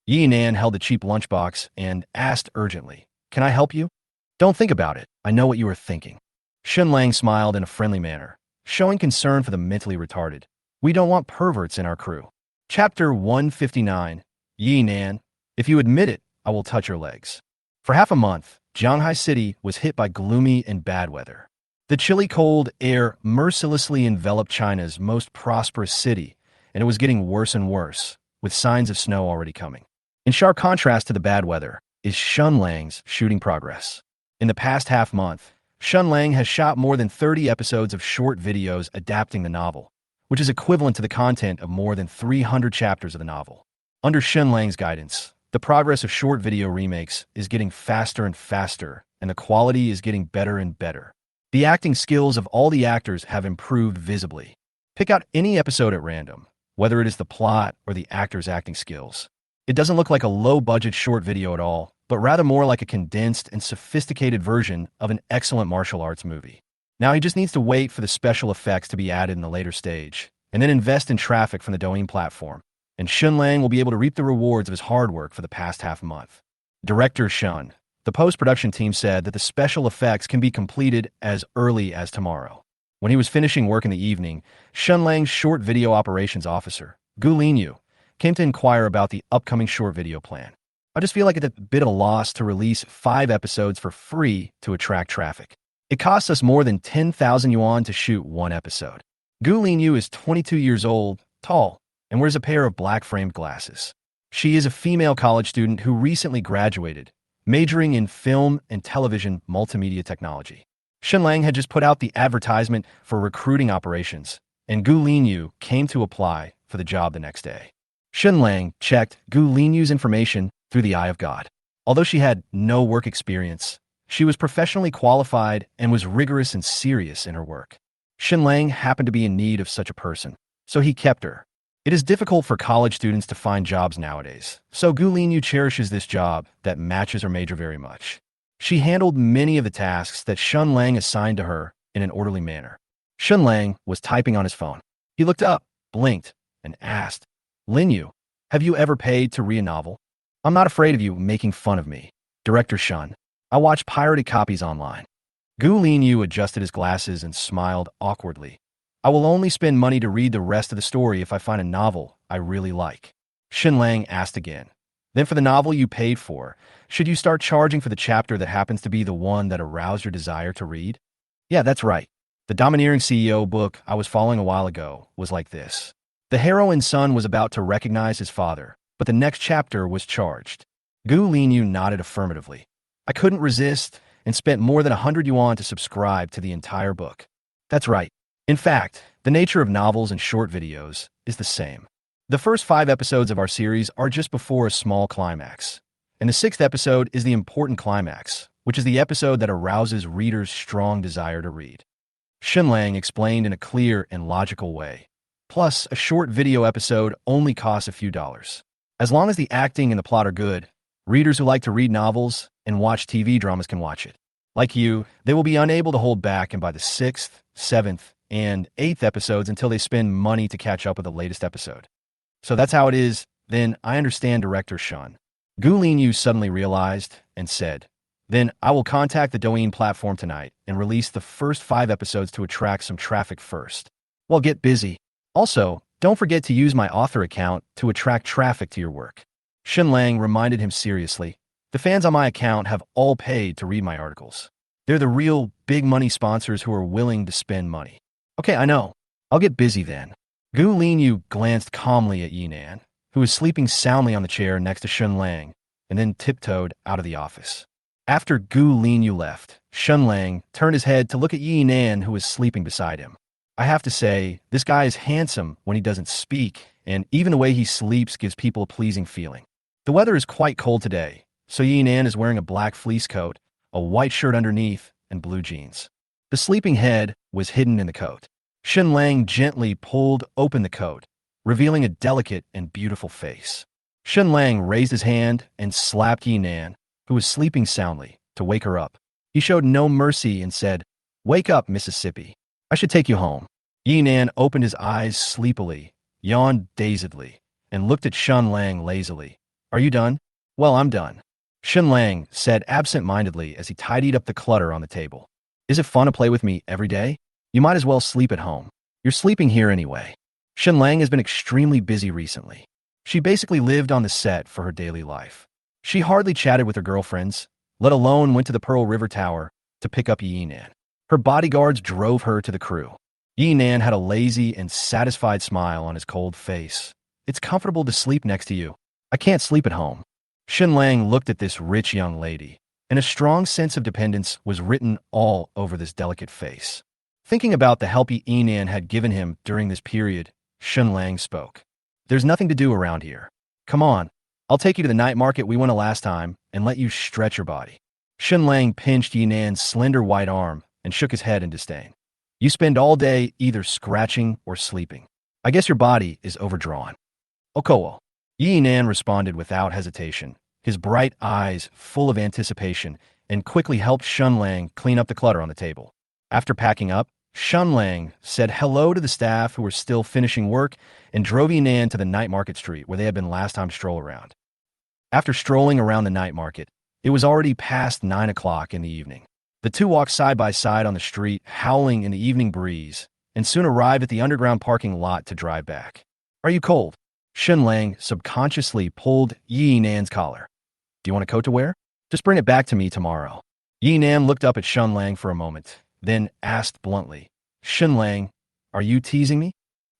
Yi Nan held the cheap lunchbox and asked urgently, "Can I help you?" "Don't think about it. I know what you are thinking." Shen Lang smiled in a friendly manner, showing concern for the mentally retarded. "We don't want perverts in our crew." Chapter 159. Yi Nan, if you admit it, I will touch your legs. For half a month, Shanghai City was hit by gloomy and bad weather. The chilly cold air mercilessly enveloped China's most prosperous city, and it was getting worse and worse, with signs of snow already coming. In sharp contrast to the bad weather is Shen Lang's shooting progress. In the past half-month, Shen Lang has shot more than 30 episodes of short videos adapting the novel, which is equivalent to the content of more than 300 chapters of the novel. Under Shen Lang's guidance, the progress of short video remakes is getting faster and faster, and the quality is getting better and better. The acting skills of all the actors have improved visibly. Pick out any episode at random, whether it is the plot or the actor's acting skills. It doesn't look like a low-budget short video at all, but rather more like a condensed and sophisticated version of an excellent martial arts movie. Now he just needs to wait for the special effects to be added in the later stage, and then invest in traffic from the Douyin platform, and Shen Lang will be able to reap the rewards of his hard work for the past half-month. Director Shen. The post-production team said that the special effects can be completed as early as tomorrow. When he was finishing work in the evening, Shen Lang's short video operations officer, Gu Linyu, came to inquire about the upcoming short video plan. "I just feel like it's a bit of a loss to release 5 episodes for free to attract traffic. It costs us more than 10,000 yuan to shoot 1 episode." Gu Linyu is 22 years old, tall, and wears a pair of black-framed glasses. She is a female college student who recently graduated, majoring in film and television multimedia technology. Shen Lang had just put out the advertisement for recruiting operations, and Gu Linyu came to apply for the job the next day. Shen Lang checked Gu Linyu's information through the eye of God. Although she had no work experience, she was professionally qualified and was rigorous and serious in her work. Shen Lang happened to be in need of such a person, so he kept her. It is difficult for college students to find jobs nowadays, so Gu Linyu cherishes this job that matches her major very much. She handled many of the tasks that Shen Lang assigned to her in an orderly manner. Shen Lang was typing on his phone. He looked up, blinked, and asked, Linyu, have you ever paid to read a novel? I'm not afraid of you making fun of me. Director Shen. I watch pirated copies online. Gu Linyu adjusted his glasses and smiled awkwardly. I will only spend money to read the rest of the story if I find a novel I really like. Shen Lang asked again. Then for the novel you paid for, should you start charging for the chapter that happens to be the one that aroused your desire to read? Yeah, that's right. The Domineering CEO book I was following a while ago was like this. The heroine's son was about to recognize his father, but the next chapter was charged. Gu Linyu nodded affirmatively. I couldn't resist and spent more than 100 yuan to subscribe to the entire book. That's right. In fact, the nature of novels and short videos is the same. The first 5 episodes of our series are just before a small climax, and the 6th episode is the important climax, which is the episode that arouses readers' strong desire to read. Shen Lang explained in a clear and logical way. Plus, a short video episode only costs a few dollars. As long as the acting and the plot are good, readers who like to read novels and watch TV dramas can watch it. Like you, they will be unable to hold back and buy the 6th, 7th, and 8th episodes until they spend money to catch up with the latest episode. So that's how it is. Then I understand, Director Shen. Gu Linyu suddenly realized and said, Then I will contact the Douyin platform tonight and release the first 5 episodes to attract some traffic first. Well, get busy. Also, don't forget to use my author account to attract traffic to your work. Shen Lang reminded him seriously. The fans on my account have all paid to read my articles. They're the real big money sponsors who are willing to spend money. Okay, I know. I'll get busy then. Gu Linyu glanced calmly at Yinan, who was sleeping soundly on the chair next to Shen Lang, and then tiptoed out of the office. After Gu Linyu left, Shen Lang turned his head to look at Yinan, who was sleeping beside him. I have to say, this guy is handsome when he doesn't speak, and even the way he sleeps gives people a pleasing feeling. The weather is quite cold today, so Yinan is wearing a black fleece coat, a white shirt underneath, and blue jeans. The sleeping head was hidden in the coat. Shen Lang gently pulled open the coat, revealing a delicate and beautiful face. Shen Lang raised his hand and slapped Yinan, who was sleeping soundly, to wake her up. He showed no mercy and said, Wake up, Mississippi. I should take you home. Yinan opened his eyes sleepily, yawned dazedly, and looked at Shen Lang lazily. Are you done? Well, I'm done. Shen Lang said absent-mindedly as he tidied up the clutter on the table. Is it fun to play with me every day? You might as well sleep at home. You're sleeping here anyway. Shen Lang has been extremely busy recently. She basically lived on the set for her daily life. She hardly chatted with her girlfriends, let alone went to the Pearl River Tower to pick up Yinan. Her bodyguards drove her to the crew. Yinan had a lazy and satisfied smile on his cold face. It's comfortable to sleep next to you. I can't sleep at home. Shen Lang looked at this rich young lady, and a strong sense of dependence was written all over this delicate face. Thinking about the help Yinan had given him during this period, Shen Lang spoke. There's nothing to do around here. Come on, I'll take you to the night market we went to last time and let you stretch your body. Shen Lang pinched Yinan's slender white arm and shook his head in disdain. You spend all day either scratching or sleeping. I guess your body is overdrawn. Okowo. Yinan responded without hesitation, his bright eyes full of anticipation, and quickly helped Shen Lang clean up the clutter on the table. After packing up, Shen Lang said hello to the staff who were still finishing work and drove Yinan to the night market street where they had been last time stroll around. After strolling around the night market, it was already past 9 o'clock in the evening. The two walked side by side on the street, howling in the evening breeze, and soon arrived at the underground parking lot to drive back. Are you cold? Shen Lang subconsciously pulled Yinan's collar. Do you want a coat to wear? Just bring it back to me tomorrow. Yinan looked up at Shen Lang for a moment, then asked bluntly, Shen Lang, are you teasing me?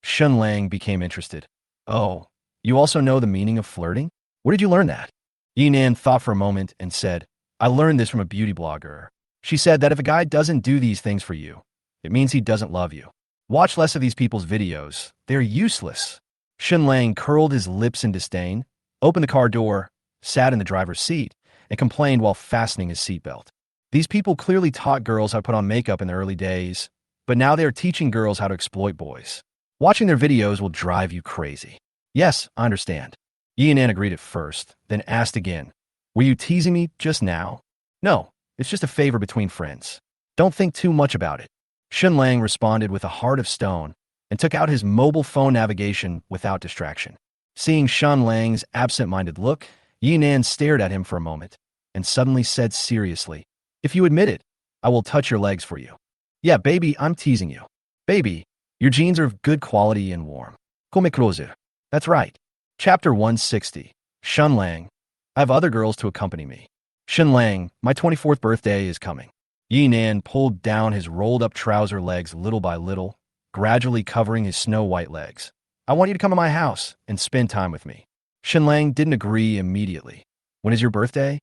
Shen Lang became interested. Oh, you also know the meaning of flirting? Where did you learn that? Yinan thought for a moment and said, I learned this from a beauty blogger. She said that if a guy doesn't do these things for you, it means he doesn't love you. Watch less of these people's videos. They're useless. Shen Lang curled his lips in disdain, opened the car door, sat in the driver's seat, and complained while fastening his seatbelt. These people clearly taught girls how to put on makeup in the early days, but now they are teaching girls how to exploit boys. Watching their videos will drive you crazy. Yes, I understand. Yi and Ann agreed at first, then asked again, "Were you teasing me just now?" "No, it's just a favor between friends. Don't think too much about it." Shen Lang responded with a heart of stone and took out his mobile phone navigation without distraction. Seeing Shen Lang's absent-minded look, Yi and Ann stared at him for a moment and suddenly said seriously, "If you admit it, I will touch your legs for you." "Yeah, baby, I'm teasing you. Baby, your jeans are of good quality and warm. Come closer." That's right. Chapter 160. Shen Lang. I have other girls to accompany me. Shen Lang, my 24th birthday is coming. Yi Nan pulled down his rolled-up trouser legs little by little, gradually covering his snow-white legs. "I want you to come to my house and spend time with me." Shen Lang didn't agree immediately. "When is your birthday?"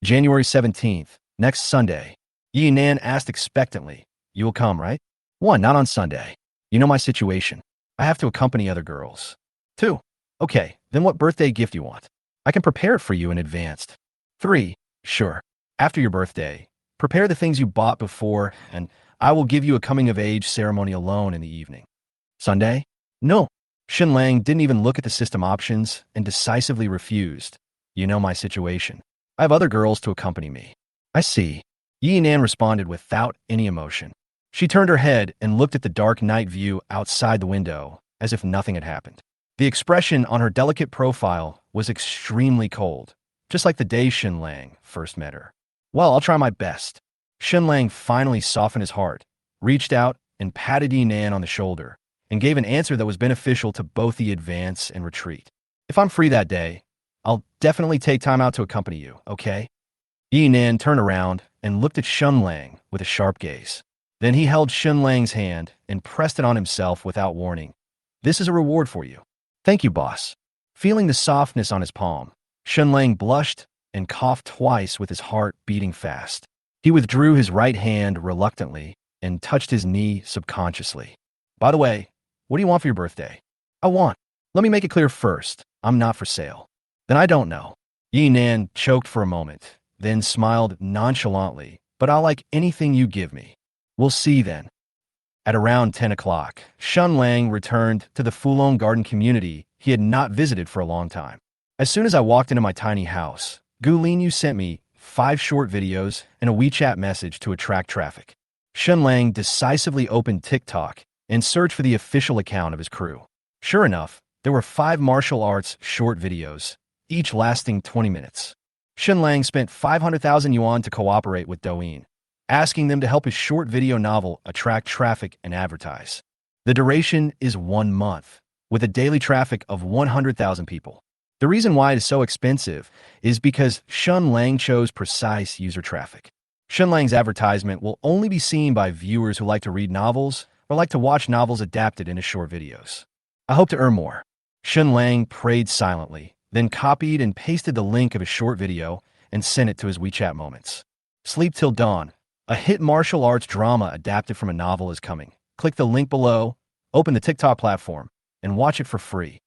"January 17th, next Sunday." Yi Nan asked expectantly. "You will come, right?" "1, not on Sunday. You know my situation. I have to accompany other girls." "2, okay, then what birthday gift do you want? I can prepare it for you in advance." "3, sure. After your birthday, prepare the things you bought before, and I will give you a coming-of-age ceremony alone in the evening." "Sunday?" "No." Shen Lang didn't even look at the system options and decisively refused. "You know my situation. I have other girls to accompany me." "I see." Yi Nan responded without any emotion. She turned her head and looked at the dark night view outside the window as if nothing had happened. The expression on her delicate profile was extremely cold, just like the day Shen Lang first met her. "Well, I'll try my best." Shen Lang finally softened his heart, reached out and patted Yi Nan on the shoulder, and gave an answer that was beneficial to both the advance and retreat. "If I'm free that day, I'll definitely take time out to accompany you, okay?" Yi Nan turned around and looked at Shen Lang with a sharp gaze. Then he held Shen Lang's hand and pressed it on himself without warning. "This is a reward for you." "Thank you, boss." Feeling the softness on his palm, Shen Lang blushed and coughed twice with his heart beating fast. He withdrew his right hand reluctantly and touched his knee subconsciously. "By the way, what do you want for your birthday?" "I want. Let me make it clear first. I'm not for sale." "Then I don't know." Yi Nan choked for a moment, then smiled nonchalantly. "But I'll like anything you give me." "We'll see then." At around 10 o'clock, Shen Lang returned to the Fulong Garden community he had not visited for a long time. "As soon as I walked into my tiny house, Gu Linyu sent me 5 short videos and a WeChat message to attract traffic." Shen Lang decisively opened TikTok and searched for the official account of his crew. Sure enough, there were 5 martial arts short videos, each lasting 20 minutes. Shen Lang spent 500,000 yuan to cooperate with Douyin, asking them to help his short video novel attract traffic and advertise. The duration is 1 month, with a daily traffic of 100,000 people. The reason why it is so expensive is because Shen Lang chose precise user traffic. Shen Lang's advertisement will only be seen by viewers who like to read novels or like to watch novels adapted into short videos. "I hope to earn more." Shen Lang prayed silently, then copied and pasted the link of his short video and sent it to his WeChat moments. "Sleep Till Dawn. A hit martial arts drama adapted from a novel is coming. Click the link below, open the TikTok platform, and watch it for free."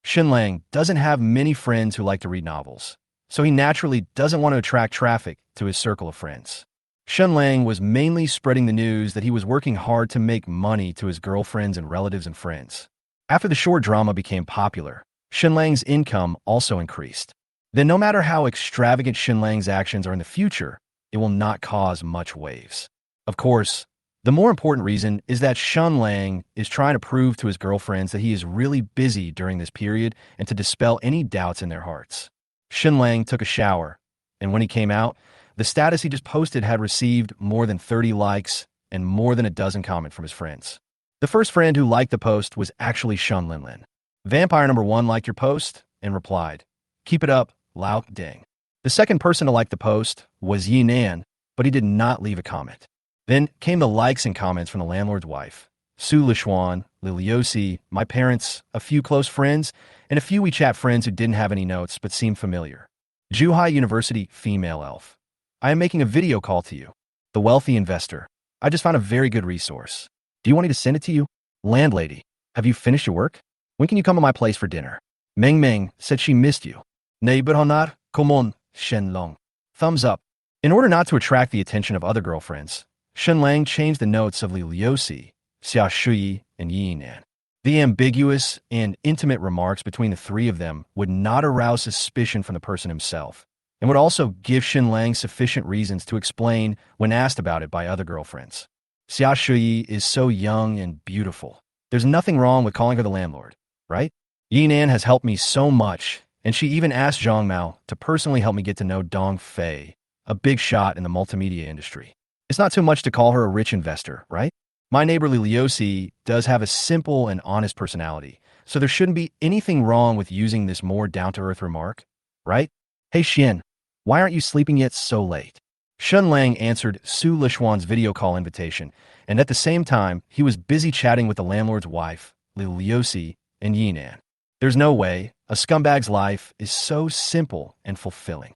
Shen Lang doesn't have many friends who like to read novels, so he naturally doesn't want to attract traffic to his circle of friends. Shen Lang was mainly spreading the news that he was working hard to make money to his girlfriends and relatives and friends. After the short drama became popular, Shen Lang's income also increased. Then no matter how extravagant Shen Lang's actions are in the future, it will not cause much waves. Of course, the more important reason is that Shen Lang is trying to prove to his girlfriends that he is really busy during this period and to dispel any doubts in their hearts. Shen Lang took a shower, and when he came out, the status he just posted had received more than 30 likes and more than a dozen comments from his friends. The first friend who liked the post was actually Shen Linlin. Vampire number 1 liked your post and replied, "Keep it up, Lao Ding." The second person to like the post was Yi Nan, but he did not leave a comment. Then came the likes and comments from the landlord's wife, Su Lishuan, Liliosi, my parents, a few close friends, and a few WeChat friends who didn't have any notes but seemed familiar. Zhuhai University female elf. I am making a video call to you. The wealthy investor. I just found a very good resource. Do you want me to send it to you? Landlady. Have you finished your work? When can you come to my place for dinner? Meng Meng said she missed you. Neighborhonar, come on, Shen Lang. Thumbs up. In order not to attract the attention of other girlfriends, Shen Lang changed the notes of Li Liuxi, Xia Shuyi, and Yi Nan. The ambiguous and intimate remarks between the three of them would not arouse suspicion from the person himself, and would also give Shen Lang sufficient reasons to explain when asked about it by other girlfriends. Xia Shuyi is so young and beautiful. There's nothing wrong with calling her the landlord, right? Yi Nan has helped me so much, and she even asked Zhang Mao to personally help me get to know Dong Fei, a big shot in the multimedia industry. It's not too much to call her a rich investor, right? My neighbor Li Liuxi does have a simple and honest personality, so there shouldn't be anything wrong with using this more down-to-earth remark, right? Hey Xian, why aren't you sleeping yet so late? Shen Lang answered Su Lishuan's video call invitation, and at the same time, he was busy chatting with the landlord's wife, Li Liuxi, and Yi Nan. There's no way. A scumbag's life is so simple and fulfilling.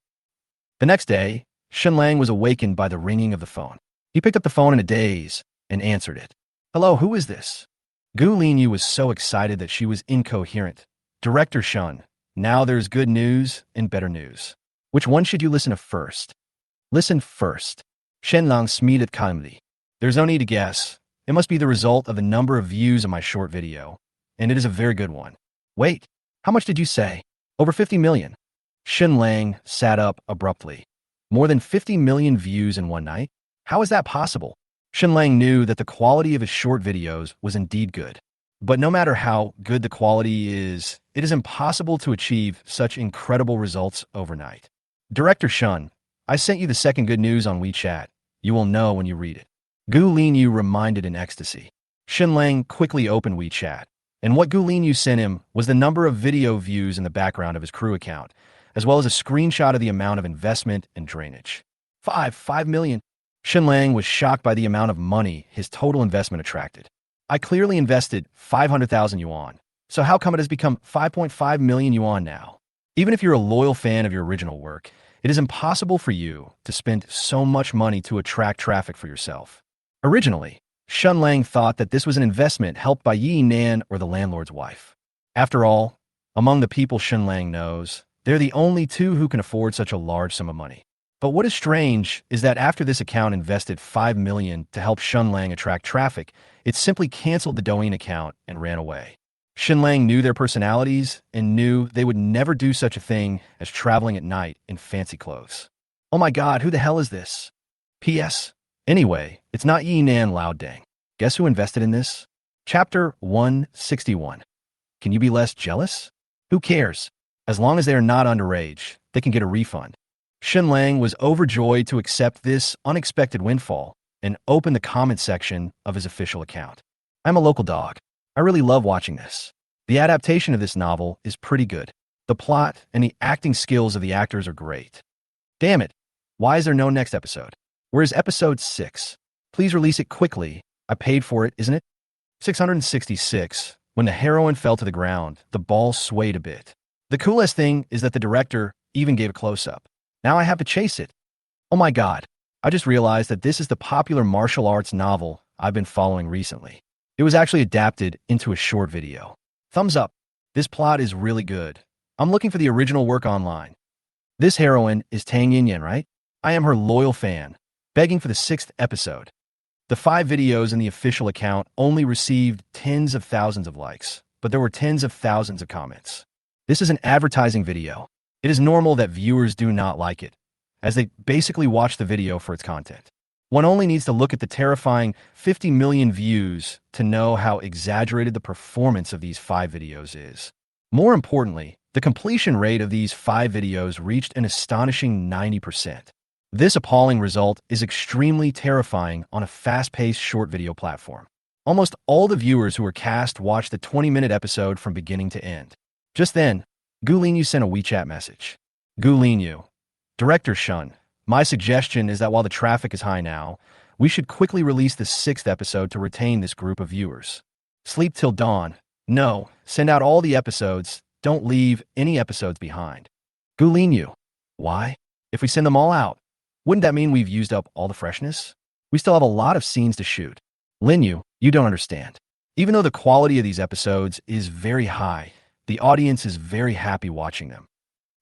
The next day, Shen Lang was awakened by the ringing of the phone. He picked up the phone in a daze and answered it. Hello, who is this? Gu Linyu was so excited that she was incoherent. Director Shen, now there's good news and better news. Which one should you listen to first? Listen first. Shen Lang smiled calmly. There's no need to guess. It must be the result of the number of views of my short video, and it is a very good one. Wait, how much did you say? Over 50 million. Shen Lang sat up abruptly. More than 50 million views in one night? How is that possible? Shen Lang knew that the quality of his short videos was indeed good. But no matter how good the quality is, it is impossible to achieve such incredible results overnight. Director Shen, I sent you the second good news on WeChat. You will know when you read it. Gu Linyu reminded in ecstasy. Shen Lang quickly opened WeChat, and what Gu Linyu sent him was the number of video views in the background of his crew account, as well as a screenshot of the amount of investment and drainage. 5 million. Shen Lang was shocked by the amount of money his total investment attracted. I clearly invested 500,000 yuan, so how come it has become 5.5 million yuan now? Even if you're a loyal fan of your original work, it is impossible for you to spend so much money to attract traffic for yourself. Originally, Shen Lang thought that this was an investment helped by Yi Nan or the landlord's wife. After all, among the people Shen Lang knows, they're the only two who can afford such a large sum of money. But what is strange is that after this account invested 5 million to help Shen Lang attract traffic, it simply canceled the Douyin account and ran away. Shen Lang knew their personalities and knew they would never do such a thing as traveling at night in fancy clothes. Oh my god, who the hell is this? P.S. Anyway, it's not Yi Nan Lao Deng. Guess who invested in this? Chapter 161. Can you be less jealous? Who cares? As long as they are not underage, they can get a refund. Shen Lang was overjoyed to accept this unexpected windfall and opened the comment section of his official account. I'm a local dog. I really love watching this. The adaptation of this novel is pretty good. The plot and the acting skills of the actors are great. Damn it. Why is there no next episode? Where's episode 6? Please release it quickly. I paid for it, isn't it? 666. When the heroine fell to the ground, the ball swayed a bit. The coolest thing is that the director even gave a close-up. Now I have to chase it. Oh my god. I just realized that this is the popular martial arts novel I've been following recently. It was actually adapted into a short video. Thumbs up. This plot is really good. I'm looking for the original work online. This heroine is Tang Yinyan, right? I am her loyal fan, begging for the 6th episode. The 5 videos in the official account only received tens of thousands of likes, but there were tens of thousands of comments. This is an advertising video. It is normal that viewers do not like it, as they basically watch the video for its content. One only needs to look at the terrifying 50 million views to know how exaggerated the performance of these 5 videos is. More importantly, the completion rate of these 5 videos reached an astonishing 90%. This appalling result is extremely terrifying on a fast-paced short video platform. Almost all the viewers who were cast watched the 20-minute episode from beginning to end. Just then, Gu Linyu sent a WeChat message. Gu Linyu, Director Shen, my suggestion is that while the traffic is high now, we should quickly release the 6th episode to retain this group of viewers. Sleep till dawn. No, send out all the episodes. Don't leave any episodes behind. Gu Linyu, why? If we send them all out, wouldn't that mean we've used up all the freshness? We still have a lot of scenes to shoot. Linyu, you don't understand. Even though the quality of these episodes is very high, the audience is very happy watching them.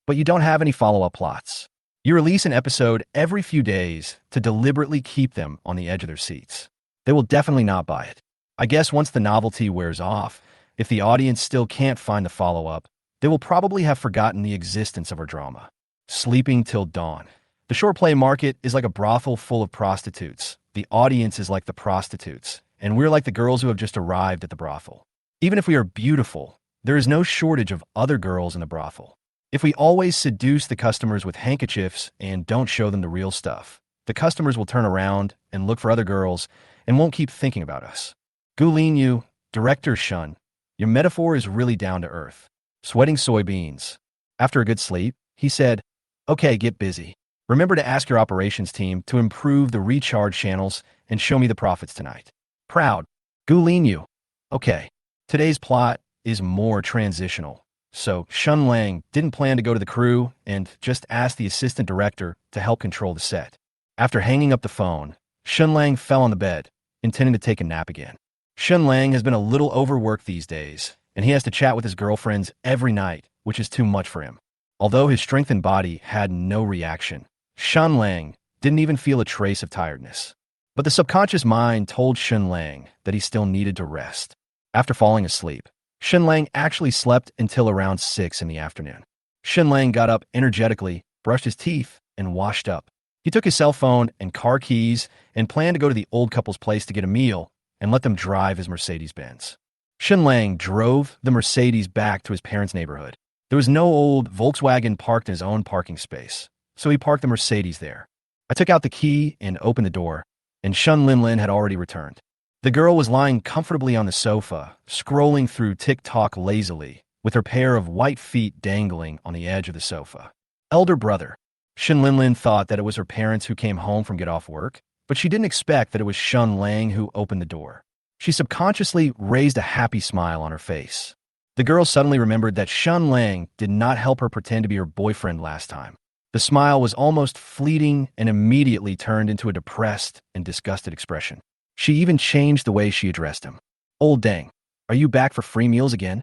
But you don't have any follow-up plots. You release an episode every few days to deliberately keep them on the edge of their seats. They will definitely not buy it. I guess once the novelty wears off, if the audience still can't find the follow-up, they will probably have forgotten the existence of our drama. Sleeping till dawn. The short play market is like a brothel full of prostitutes. The audience is like the prostitutes, and we're like the girls who have just arrived at the brothel. Even if we are beautiful, there is no shortage of other girls in the brothel. If we always seduce the customers with handkerchiefs and don't show them the real stuff, the customers will turn around and look for other girls and won't keep thinking about us. Gu Linyu, director Shen, your metaphor is really down to earth. Sweating soybeans. After a good sleep, he said, "Okay, get busy. Remember to ask your operations team to improve the recharge channels and show me the profits tonight." Proud. Gu Linyu. Okay. Today's plot is more transitional. So Shen Lang didn't plan to go to the crew and just asked the assistant director to help control the set. After hanging up the phone, Shen Lang fell on the bed, intending to take a nap again. Shen Lang has been a little overworked these days, and he has to chat with his girlfriends every night, which is too much for him. Although his strengthened body had no reaction, Shen Lang didn't even feel a trace of tiredness. But the subconscious mind told Shen Lang that he still needed to rest. After falling asleep, Shen Lang actually slept until around 6 in the afternoon. Shen Lang got up energetically, brushed his teeth, and washed up. He took his cell phone and car keys and planned to go to the old couple's place to get a meal and let them drive his Mercedes-Benz. Shen Lang drove the Mercedes back to his parents' neighborhood. There was no old Volkswagen parked in his own parking space, so he parked the Mercedes there. I took out the key and opened the door, and Shen Linlin had already returned. The girl was lying comfortably on the sofa, scrolling through TikTok lazily, with her pair of white feet dangling on the edge of the sofa. Elder brother. Shen Linlin thought that it was her parents who came home from get off work, but she didn't expect that it was Shen Lang who opened the door. She subconsciously raised a happy smile on her face. The girl suddenly remembered that Shen Lang did not help her pretend to be her boyfriend last time. The smile was almost fleeting and immediately turned into a depressed and disgusted expression. She even changed the way she addressed him. "Old dang, are you back for free meals again?"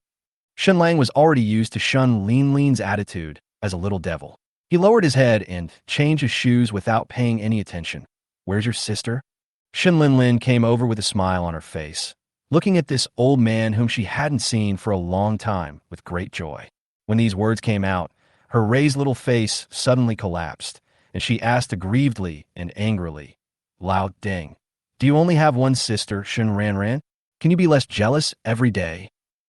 Shen Lang was already used to Shen Linlin's attitude as a little devil. He lowered his head and changed his shoes without paying any attention. "Where's your sister?" Shen Linlin came over with a smile on her face, looking at this old man whom she hadn't seen for a long time with great joy. When these words came out, her raised little face suddenly collapsed, and she asked aggrievedly and angrily, "Lao Ding, do you only have one sister, Shen Ranran? Can you be less jealous every day?"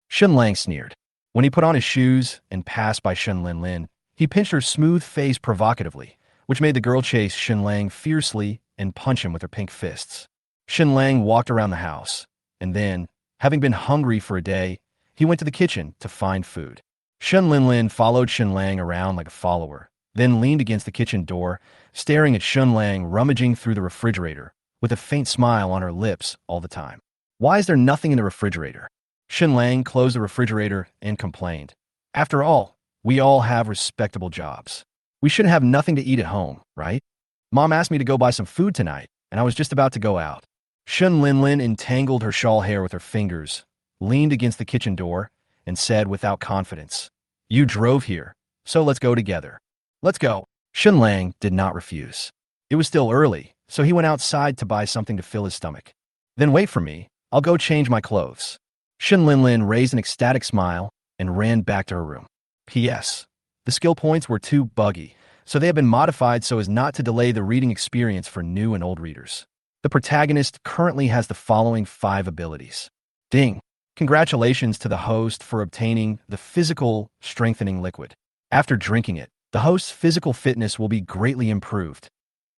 Shen Lang sneered. When he put on his shoes and passed by Shen Linlin, he pinched her smooth face provocatively, which made the girl chase Shen Lang fiercely and punch him with her pink fists. Shen Lang walked around the house, and then, having been hungry for a day, he went to the kitchen to find food. Shen Linlin followed Shen Lang around like a follower, then leaned against the kitchen door, staring at Shen Lang rummaging through the refrigerator, with a faint smile on her lips all the time. "Why is there nothing in the refrigerator?" Shen Lang closed the refrigerator and complained. "After all, we all have respectable jobs. We shouldn't have nothing to eat at home, right? Mom asked me to go buy some food tonight, and I was just about to go out." Shen Linlin entangled her shawl hair with her fingers, leaned against the kitchen door, and said without confidence, "You drove here, so let's go together." "Let's go." Shen Lang did not refuse. It was still early, so he went outside to buy something to fill his stomach. "Then wait for me. I'll go change my clothes." Shen Linlin raised an ecstatic smile and ran back to her room. P.S. The skill points were too buggy, so they have been modified so as not to delay the reading experience for new and old readers. The protagonist currently has the following 5 abilities. Ding! Congratulations to the host for obtaining the physical strengthening liquid. After drinking it, the host's physical fitness will be greatly improved.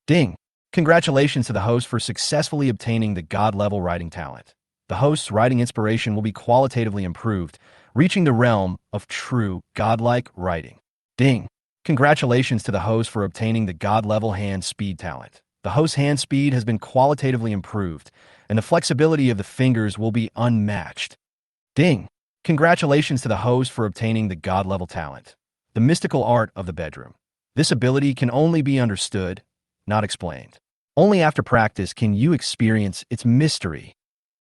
Ding! Congratulations to the host for successfully obtaining the God-level writing talent. The host's writing inspiration will be qualitatively improved, reaching the realm of true godlike writing. Ding! Congratulations to the host for obtaining the God-level hand speed talent. The host's hand speed has been qualitatively improved, and the flexibility of the fingers will be unmatched. Ding! Congratulations to the host for obtaining the God-level talent. The mystical art of the bedroom. This ability can only be understood, not explained. Only after practice can you experience its mystery.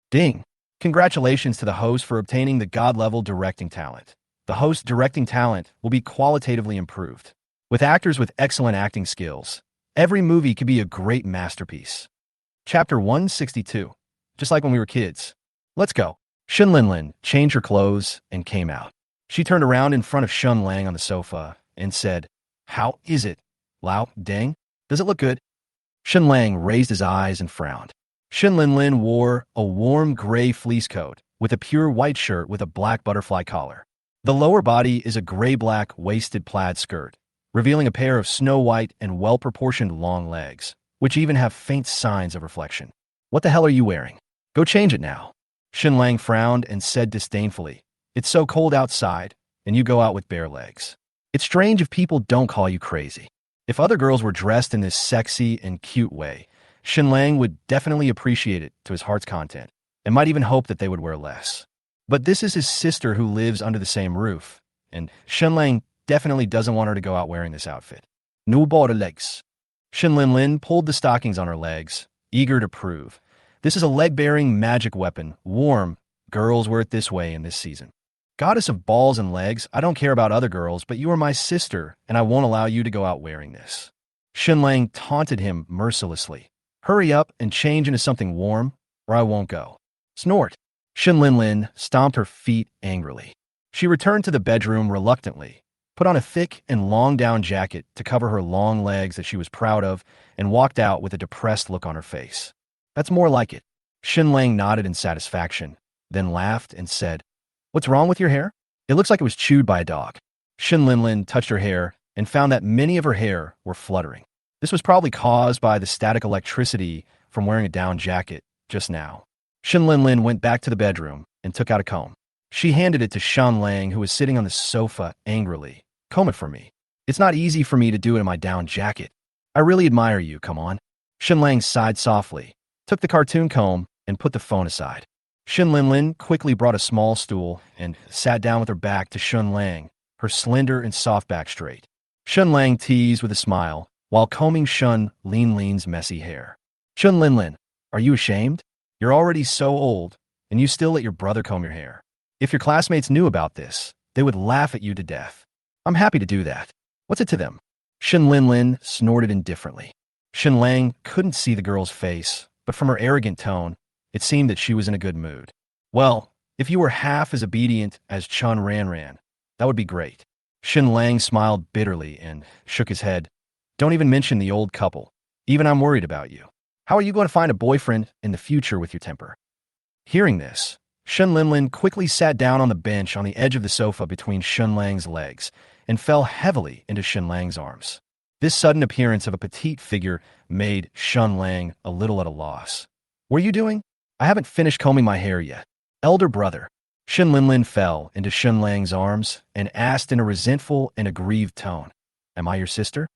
Ding! Congratulations to the host for obtaining the God-level directing talent. The host's directing talent will be qualitatively improved. With actors with excellent acting skills, every movie could be a great masterpiece. Chapter 162. Just like when we were kids. Let's go. Shen Lang changed her clothes and came out. She turned around in front of Shen Lang on the sofa and said, "How is it, Lao Deng? Does it look good?" Shen Lang raised his eyes and frowned. Shen Lang wore a warm gray fleece coat with a pure white shirt with a black butterfly collar. The lower body is a gray-black waisted plaid skirt, revealing a pair of snow-white and well-proportioned long legs, which even have faint signs of reflection. "What the hell are you wearing? Go change it now." Shen Lang frowned and said disdainfully, "It's so cold outside, and you go out with bare legs. It's strange if people don't call you crazy." If other girls were dressed in this sexy and cute way, Shen Lang would definitely appreciate it to his heart's content, and might even hope that they would wear less. But this is his sister who lives under the same roof, and Shen Lang definitely doesn't want her to go out wearing this outfit. "No bought legs." Shen Lang pulled the stockings on her legs, eager to prove. "This is a leg-bearing magic weapon, warm. Girls wear it this way in this season. Goddess of balls and legs, I don't care about other girls, but you are my sister, and I won't allow you to go out wearing this." Shen Lang taunted him mercilessly. "Hurry up and change into something warm, or I won't go." Snort. Shen Lang stomped her feet angrily. She returned to the bedroom reluctantly, put on a thick and long down jacket to cover her long legs that she was proud of, and walked out with a depressed look on her face. "That's more like it." Shen Lang nodded in satisfaction, then laughed and said, "What's wrong with your hair? It looks like it was chewed by a dog." Shen Lang touched her hair and found that many of her hair were fluttering. This was probably caused by the static electricity from wearing a down jacket just now. Shen Lang went back to the bedroom and took out a comb. She handed it to Shen Lang, who was sitting on the sofa angrily. "Comb it for me. It's not easy for me to do it in my down jacket. I really admire you, come on." Shen Lang sighed softly, took the cartoon comb, and put the phone aside. Shen Lang quickly brought a small stool and sat down with her back to Shen Lang, her slender and soft back straight. Shen Lang teased with a smile while combing Shen Ling's messy hair. "Shen Lang, are you ashamed? You're already so old, and you still let your brother comb your hair. If your classmates knew about this, they would laugh at you to death. I'm happy to do that. What's it to them?" Shen Lang snorted indifferently. Shen Lang couldn't see the girl's face, but from her arrogant tone, it seemed that she was in a good mood. "Well, if you were half as obedient as Chun Ran, that would be great." Shen Lang smiled bitterly and shook his head. "Don't even mention the old couple. Even I'm worried about you. How are you going to find a boyfriend in the future with your temper?" Hearing this, Shen Lang quickly sat down on the bench on the edge of the sofa between Shen Lang's legs and fell heavily into Shen Lang's arms. This sudden appearance of a petite figure made Shen Lang a little at a loss. "What are you doing? I haven't finished combing my hair yet." "Elder brother." Shen Lang fell into Shen Lang's arms and asked in a resentful and aggrieved tone, "Am I your sister?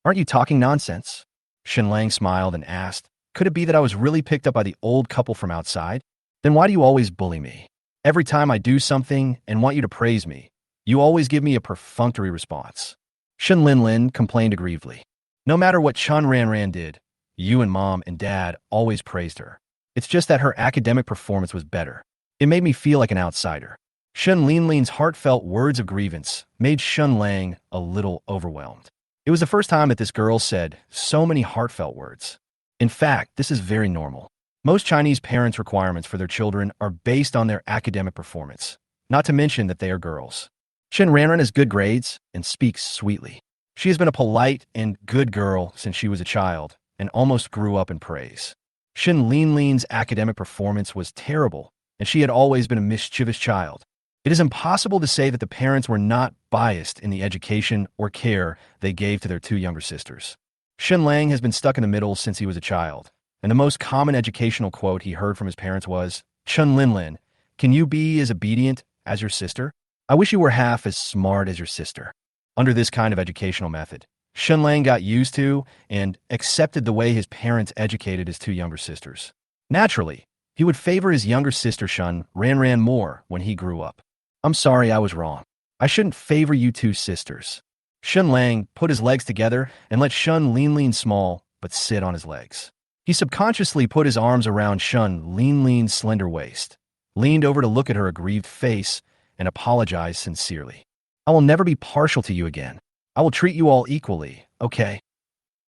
Aren't you talking nonsense?" Shen Lang smiled and asked, "Could it be that I was really picked up by the old couple from outside? Then why do you always bully me? Every time I do something and want you to praise me, you always give me a perfunctory response." Shen Lang complained aggrievedly. "No matter what Chun Ran did, you and Mom and Dad always praised her. It's just that her academic performance was better. It made me feel like an outsider." Shen Ling's heartfelt words of grievance made Shen Lang a little overwhelmed. It was the first time that this girl said so many heartfelt words. In fact, this is very normal. Most Chinese parents' requirements for their children are based on their academic performance, not to mention that they are girls. Shen Ran has good grades and speaks sweetly. She has been a polite and good girl since she was a child and almost grew up in praise. Shen Ling's academic performance was terrible, and she had always been a mischievous child. It is impossible to say that the parents were not biased in the education or care they gave to their two younger sisters. Shen Lang has been stuck in the middle since he was a child, and the most common educational quote he heard from his parents was, "Chun Lin, can you be as obedient as your sister? I wish you were half as smart as your sister." Under this kind of educational method, Shen Lang got used to and accepted the way his parents educated his two younger sisters. Naturally, he would favor his younger sister Shen Ran more when he grew up. "I'm sorry I was wrong. I shouldn't favor you two sisters." Shen Lang put his legs together and let Shen Ling small but sit on his legs. He subconsciously put his arms around Shen Ling's slender waist, leaned over to look at her aggrieved face, and apologized sincerely. I will never be partial to you again. I will treat you all equally, okay?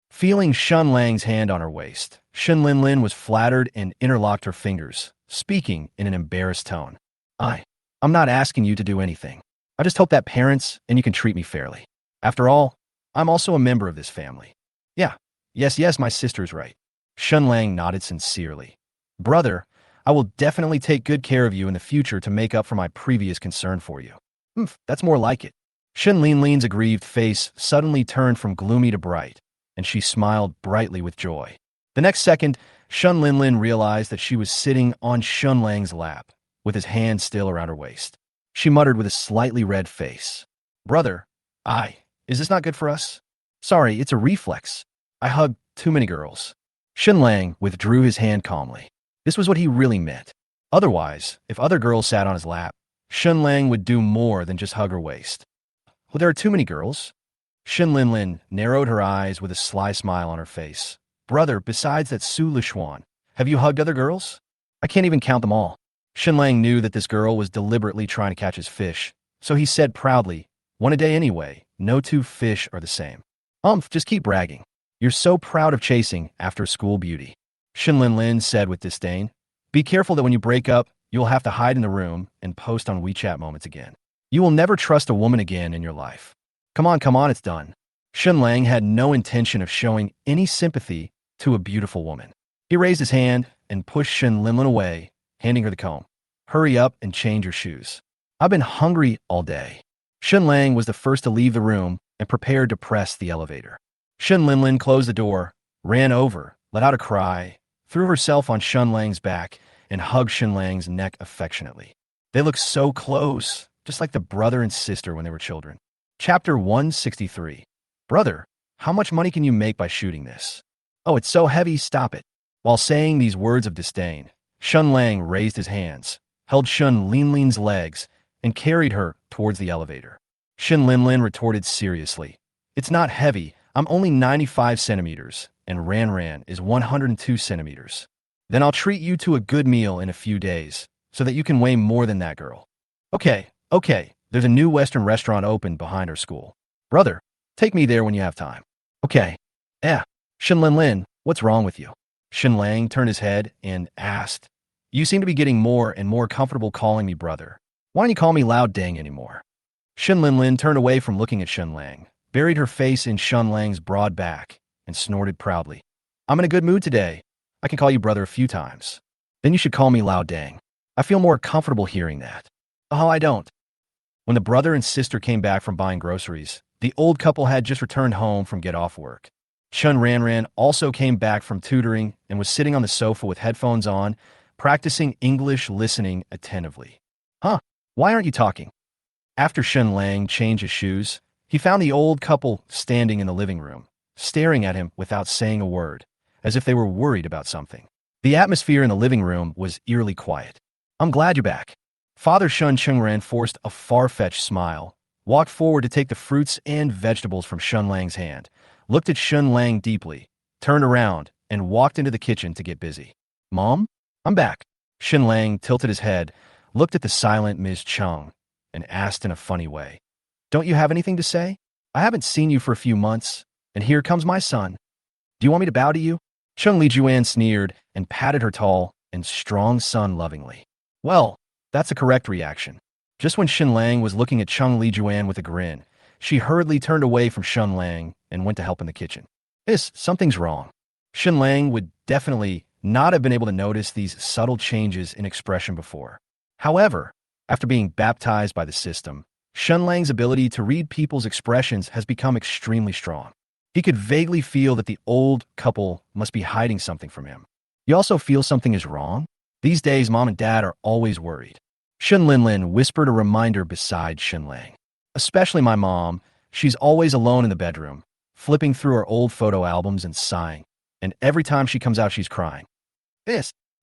Feeling Shen Lang's hand on her waist, Shen Lin was flattered and interlocked her fingers, speaking in an embarrassed tone. I'm not asking you to do anything. I just hope that parents and you can treat me fairly. After all, I'm also a member of this family. Yeah, yes, my sister's right. Shen Lang nodded sincerely. Brother, I will definitely take good care of you in the future to make up for my previous concern for you. That's more like it. Shen Ling's aggrieved face suddenly turned from gloomy to bright, and she smiled brightly with joy. The next second, Shen Lin realized that she was sitting on Shen Lang's lap, with his hand still around her waist. She muttered with a slightly red face. Brother, is this not good for us? Sorry, it's a reflex. I hugged too many girls. Shen Lang withdrew his hand calmly. This was what he really meant. Otherwise, if other girls sat on his lap, Shen Lang would do more than just hug her waist. Well, there are too many girls. Shen Lin narrowed her eyes with a sly smile on her face. Brother, besides that Su Lishuan, have you hugged other girls? I can't even count them all. Shen Lang knew that this girl was deliberately trying to catch his fish, so he said proudly, one a day anyway, no two fish are the same. Just keep bragging. You're so proud of chasing after school beauty. Shen Lin said with disdain. Be careful that when you break up, you'll have to hide in the room and post on WeChat moments again. You will never trust a woman again in your life. Come on, it's done. Shen Lang had no intention of showing any sympathy to a beautiful woman. He raised his hand and pushed Shen Lin away, handing her the comb. Hurry up and change your shoes. I've been hungry all day. Shen Lang was the first to leave the room and prepared to press the elevator. Shen Lin closed the door, ran over, let out a cry, threw herself on Shen Lang's back, and hugged Shen Lang's neck affectionately. They looked so close, just like the brother and sister when they were children. Chapter 163. Brother, how much money can you make by shooting this? Oh, it's so heavy, stop it. While saying these words of disdain, Shen Lang raised his hands, held Shen Ling's legs, and carried her towards the elevator. Shen Lin retorted seriously. It's not heavy, I'm only 95 centimeters, and Ran is 102 centimeters. Then I'll treat you to a good meal in a few days, so that you can weigh more than that girl. Okay, there's a new Western restaurant opened behind our school. Brother, take me there when you have time. Okay. Shen Lin, what's wrong with you? Shen Lang turned his head and asked, You seem to be getting more and more comfortable calling me brother. Why don't you call me Lao Deng anymore? Shen Lin turned away from looking at Shen Lang, buried her face in Shen Lang's broad back, and snorted proudly. I'm in a good mood today. I can call you brother a few times. Then you should call me Lao Deng. I feel more comfortable hearing that. Oh, I don't. When the brother and sister came back from buying groceries, the old couple had just returned home from get off work. Chun Ran also came back from tutoring and was sitting on the sofa with headphones on, practicing English listening attentively. Why aren't you talking? After Shen Lang changed his shoes, he found the old couple standing in the living room, staring at him without saying a word, as if they were worried about something. The atmosphere in the living room was eerily quiet. I'm glad you're back. Father Shun Chengran forced a far-fetched smile, walked forward to take the fruits and vegetables from Shen Lang's hand, looked at Shen Lang deeply, turned around, and walked into the kitchen to get busy. Mom? I'm back. Shen Lang tilted his head, looked at the silent Ms. Chung, and asked in a funny way. Don't you have anything to say? I haven't seen you for a few months, and here comes my son. Do you want me to bow to you? Chung Lijuan sneered and patted her tall and strong son lovingly. Well, that's a correct reaction. Just when Shen Lang was looking at Chung Lijuan with a grin, she hurriedly turned away from Shen Lang and went to help in the kitchen. Something's wrong. Shen Lang would definitely not have been able to notice these subtle changes in expression before. However, after being baptized by the system, Shen Lang's ability to read people's expressions has become extremely strong. He could vaguely feel that the old couple must be hiding something from him. You also feel something is wrong? These days, Mom and Dad are always worried. Shen Lin whispered a reminder beside Shen Lang. Especially my mom, she's always alone in the bedroom, flipping through her old photo albums and sighing. And every time she comes out, she's crying.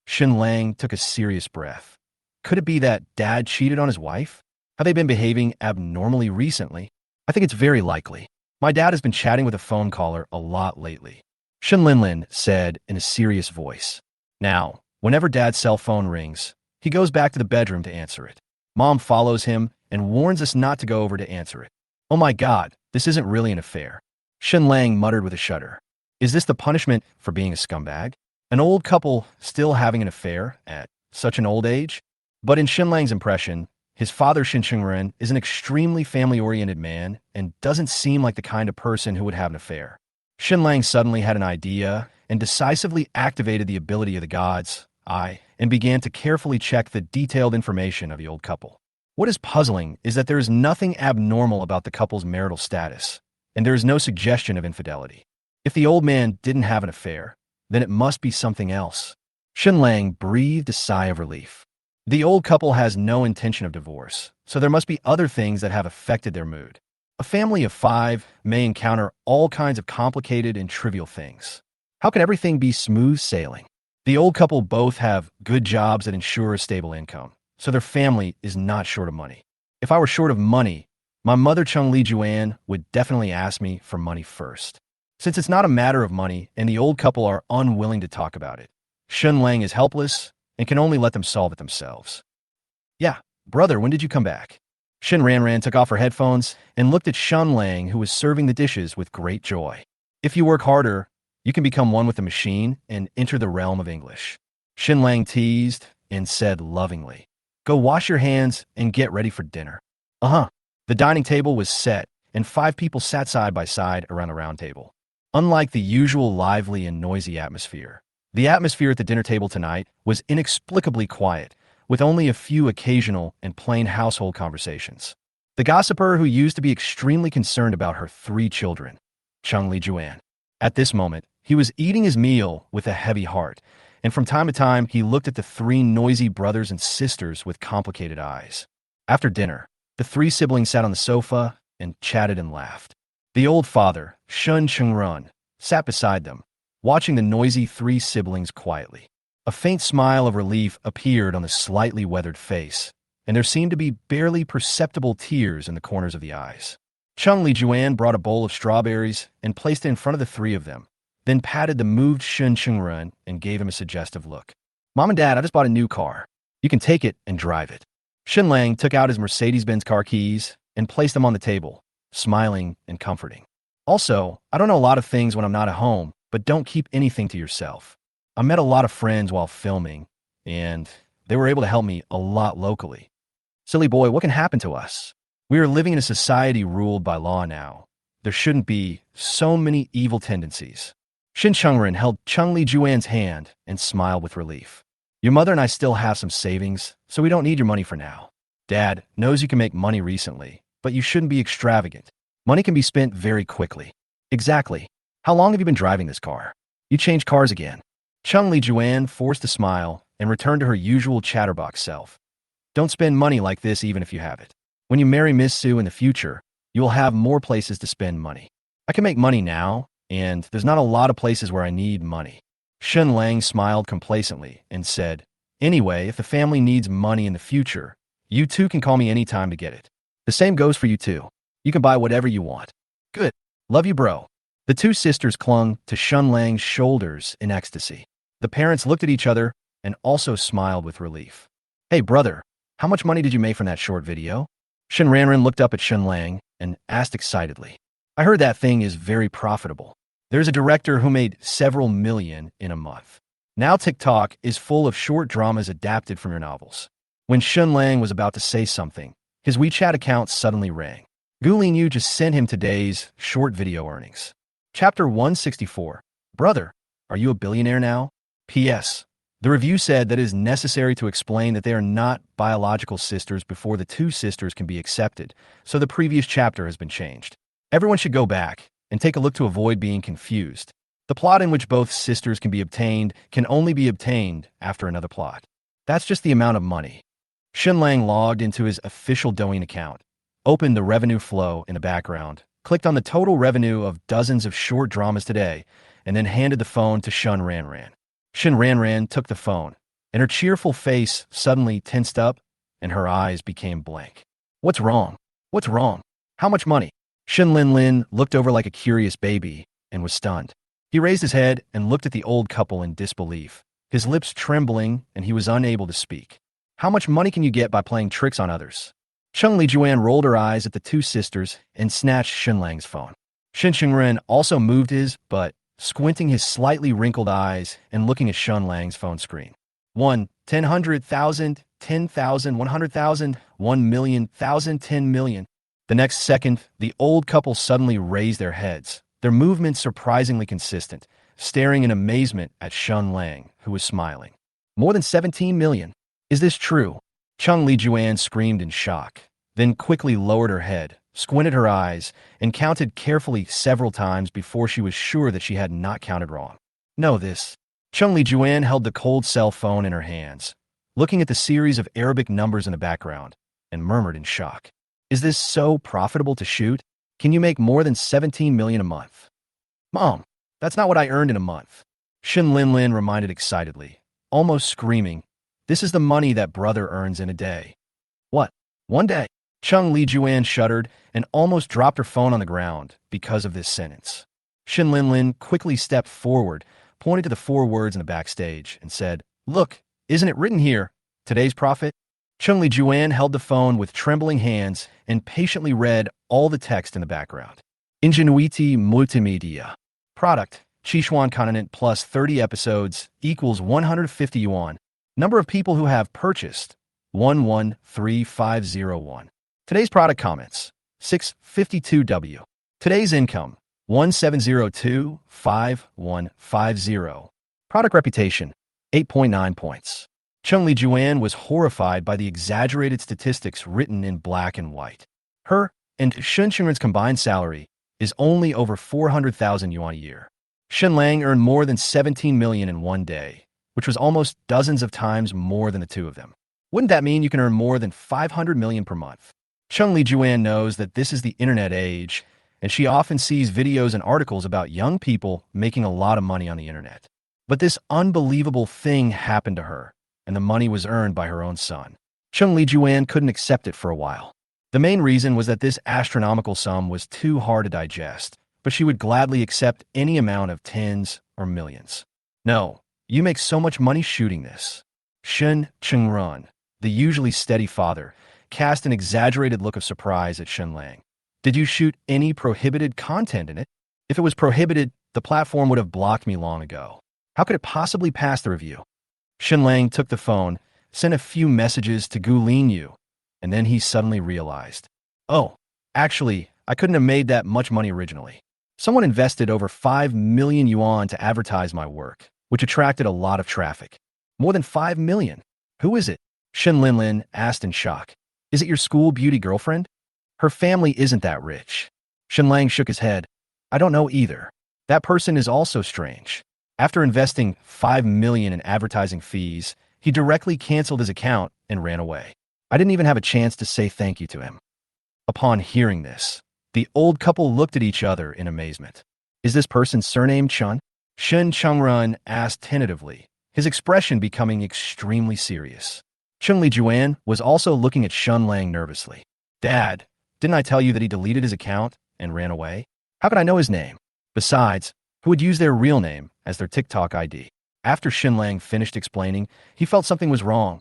Shen Lang took a serious breath. Could it be that Dad cheated on his wife? Have they been behaving abnormally recently? I think it's very likely. My dad has been chatting with a phone caller a lot lately. Shen Lang said in a serious voice. Now, whenever Dad's cell phone rings, he goes back to the bedroom to answer it. Mom follows him and warns us not to go over to answer it. Oh my God, this isn't really an affair. Shen Lang muttered with a shudder. Is this the punishment for being a scumbag? An old couple still having an affair at such an old age? But in Shen Lang's impression, his father Shen Chengren is an extremely family-oriented man and doesn't seem like the kind of person who would have an affair. Shen Lang suddenly had an idea and decisively activated the ability of the God's eye and began to carefully check the detailed information of the old couple. What is puzzling is that there is nothing abnormal about the couple's marital status, and there is no suggestion of infidelity. If the old man didn't have an affair, then it must be something else. Shen Lang breathed a sigh of relief. The old couple has no intention of divorce, so there must be other things that have affected their mood. A family of 5 may encounter all kinds of complicated and trivial things. How can everything be smooth sailing? The old couple both have good jobs that ensure a stable income, so their family is not short of money. If I were short of money, my mother Chung Li Juan would definitely ask me for money first. Since it's not a matter of money and the old couple are unwilling to talk about it, Shen Lang is helpless and can only let them solve it themselves. Yeah, brother, when did you come back? Shen Ranran took off her headphones and looked at Shen Lang, who was serving the dishes with great joy. If you work harder, you can become one with the machine and enter the realm of English. Shen Lang teased and said lovingly, Go wash your hands and get ready for dinner. Uh-huh. The dining table was set, and 5 people sat side by side around the round table. Unlike the usual lively and noisy atmosphere, the atmosphere at the dinner table tonight was inexplicably quiet, with only a few occasional and plain household conversations. The gossiper who used to be extremely concerned about her 3 children, Chung Li Juan. At this moment, he was eating his meal with a heavy heart, and from time to time he looked at the 3 noisy brothers and sisters with complicated eyes. After dinner, the 3 siblings sat on the sofa and chatted and laughed. The old father, Shen Chengren, sat beside them, watching the noisy 3 siblings quietly. A faint smile of relief appeared on the slightly weathered face, and there seemed to be barely perceptible tears in the corners of the eyes. Chung Li Juan brought a bowl of strawberries and placed it in front of the 3 of them, then patted the moved Shen Chengren and gave him a suggestive look. Mom and Dad, I just bought a new car. You can take it and drive it. Shen Lang took out his Mercedes-Benz car keys and placed them on the table, smiling and comforting. Also, I don't know a lot of things when I'm not at home, but don't keep anything to yourself. I met a lot of friends while filming, and they were able to help me a lot locally. Silly boy, what can happen to us? We are living in a society ruled by law now. There shouldn't be so many evil tendencies. Shen Chengren held Chung Li Juan's hand and smiled with relief. Your mother and I still have some savings, so we don't need your money for now. Dad knows you can make money recently, but you shouldn't be extravagant. Money can be spent very quickly. Exactly. How long have you been driving this car? You changed cars again. Chung Li Juan forced a smile and returned to her usual chatterbox self. Don't spend money like this even if you have it. When you marry Miss Sue in the future, you will have more places to spend money. I can make money now, and there's not a lot of places where I need money. Shen Lang smiled complacently and said, Anyway, if the family needs money in the future, you too can call me anytime to get it. The same goes for you too. You can buy whatever you want. Good. Love you, bro. The 2 sisters clung to Shen Lang's shoulders in ecstasy. The parents looked at each other and also smiled with relief. Hey, brother, how much money did you make from that short video? Shen Ranran looked up at Shen Lang and asked excitedly. I heard that thing is very profitable. There's a director who made several million in a month. Now TikTok is full of short dramas adapted from your novels. When Shen Lang was about to say something, his WeChat account suddenly rang. Gulin Yu just sent him today's short video earnings. Chapter 164. Brother, are you a billionaire now? P.S. The review said that it is necessary to explain that they are not biological sisters before the 2 sisters can be accepted, so the previous chapter has been changed. Everyone should go back and take a look to avoid being confused. The plot in which both sisters can be obtained can only be obtained after another plot. That's just the amount of money. Shen Lang logged into his official Douyin account, opened the revenue flow in the background, clicked on the total revenue of dozens of short dramas today, and then handed the phone to Shen Ranran. Shen Ranran took the phone, and her cheerful face suddenly tensed up, and her eyes became blank. What's wrong? What's wrong? How much money? Shen Lin looked over like a curious baby and was stunned. He raised his head and looked at the old couple in disbelief, his lips trembling, and he was unable to speak. How much money can you get by playing tricks on others? Chung Li-Juan rolled her eyes at the two sisters and snatched Shen Lang's phone. Shen Chengren also moved his, but squinting his slightly wrinkled eyes and looking at Shen Lang's phone screen. 1, 10, 100,000, 10,000, 100,000, 1 million, 1,000, 10 million. The next second, the old couple suddenly raised their heads, their movements surprisingly consistent, staring in amazement at Shen Lang, who was smiling. More than 17 million. Is this true? Chung Li-Juan screamed in shock, then quickly lowered her head, squinted her eyes, and counted carefully several times before she was sure that she had not counted wrong. No, this. Chung Li-Juan held the cold cell phone in her hands, looking at the series of Arabic numbers in the background, and murmured in shock. Is this so profitable to shoot? Can you make more than 17 million a month? Mom, that's not what I earned in a month. Shen Linlin reminded excitedly, almost screaming. This is the money that brother earns in a day. What? One day? Chung Li-Juan shuddered and almost dropped her phone on the ground because of this sentence. Shen Linlin quickly stepped forward, pointed to the 4 words in the backstage, and said, Look, isn't it written here? Today's profit? Chung Li-Juan held the phone with trembling hands and patiently read all the text in the background. Ingenuity Multimedia. Product, Sichuan Continent plus 30 episodes equals 150 yuan. Number of people who have purchased, 113501. Today's product comments, 652W. Today's income, 17025150. Product reputation, 8.9 points. Chung Li-Juan was horrified by the exaggerated statistics written in black and white. Her and Shen Chengren's combined salary is only over 400,000 yuan a year. Shen Lang earned more than 17 million in one day, which was almost dozens of times more than the two of them. Wouldn't that mean you can earn more than 500 million per month? Chung Li-Juan knows that this is the internet age, and she often sees videos and articles about young people making a lot of money on the internet. But this unbelievable thing happened to her, and the money was earned by her own son. Chung Li-Juan couldn't accept it for a while. The main reason was that this astronomical sum was too hard to digest, but she would gladly accept any amount of tens or millions. No, you make so much money shooting this. Shen Chengren, the usually steady father, cast an exaggerated look of surprise at Shen Lang. Did you shoot any prohibited content in it? If it was prohibited, the platform would have blocked me long ago. How could it possibly pass the review? Shen Lang took the phone, sent a few messages to Gu Linyu, and then he suddenly realized, oh, actually, I couldn't have made that much money originally. Someone invested over 5 million yuan to advertise my work, which attracted a lot of traffic. More than 5 million. Who is it? Shen Linlin asked in shock. Is it your school beauty girlfriend? Her family isn't that rich. Shen Lang shook his head. I don't know either. That person is also strange. After investing 5 million in advertising fees, he directly canceled his account and ran away. I didn't even have a chance to say thank you to him. Upon hearing this, the old couple looked at each other in amazement. Is this person surnamed Chun? Shen Chengren asked tentatively, his expression becoming extremely serious. Chung Li-Juan was also looking at Shen Lang nervously. Dad, didn't I tell you that he deleted his account and ran away? How could I know his name? Besides, who would use their real name as their TikTok ID? After Shen Lang finished explaining, he felt something was wrong.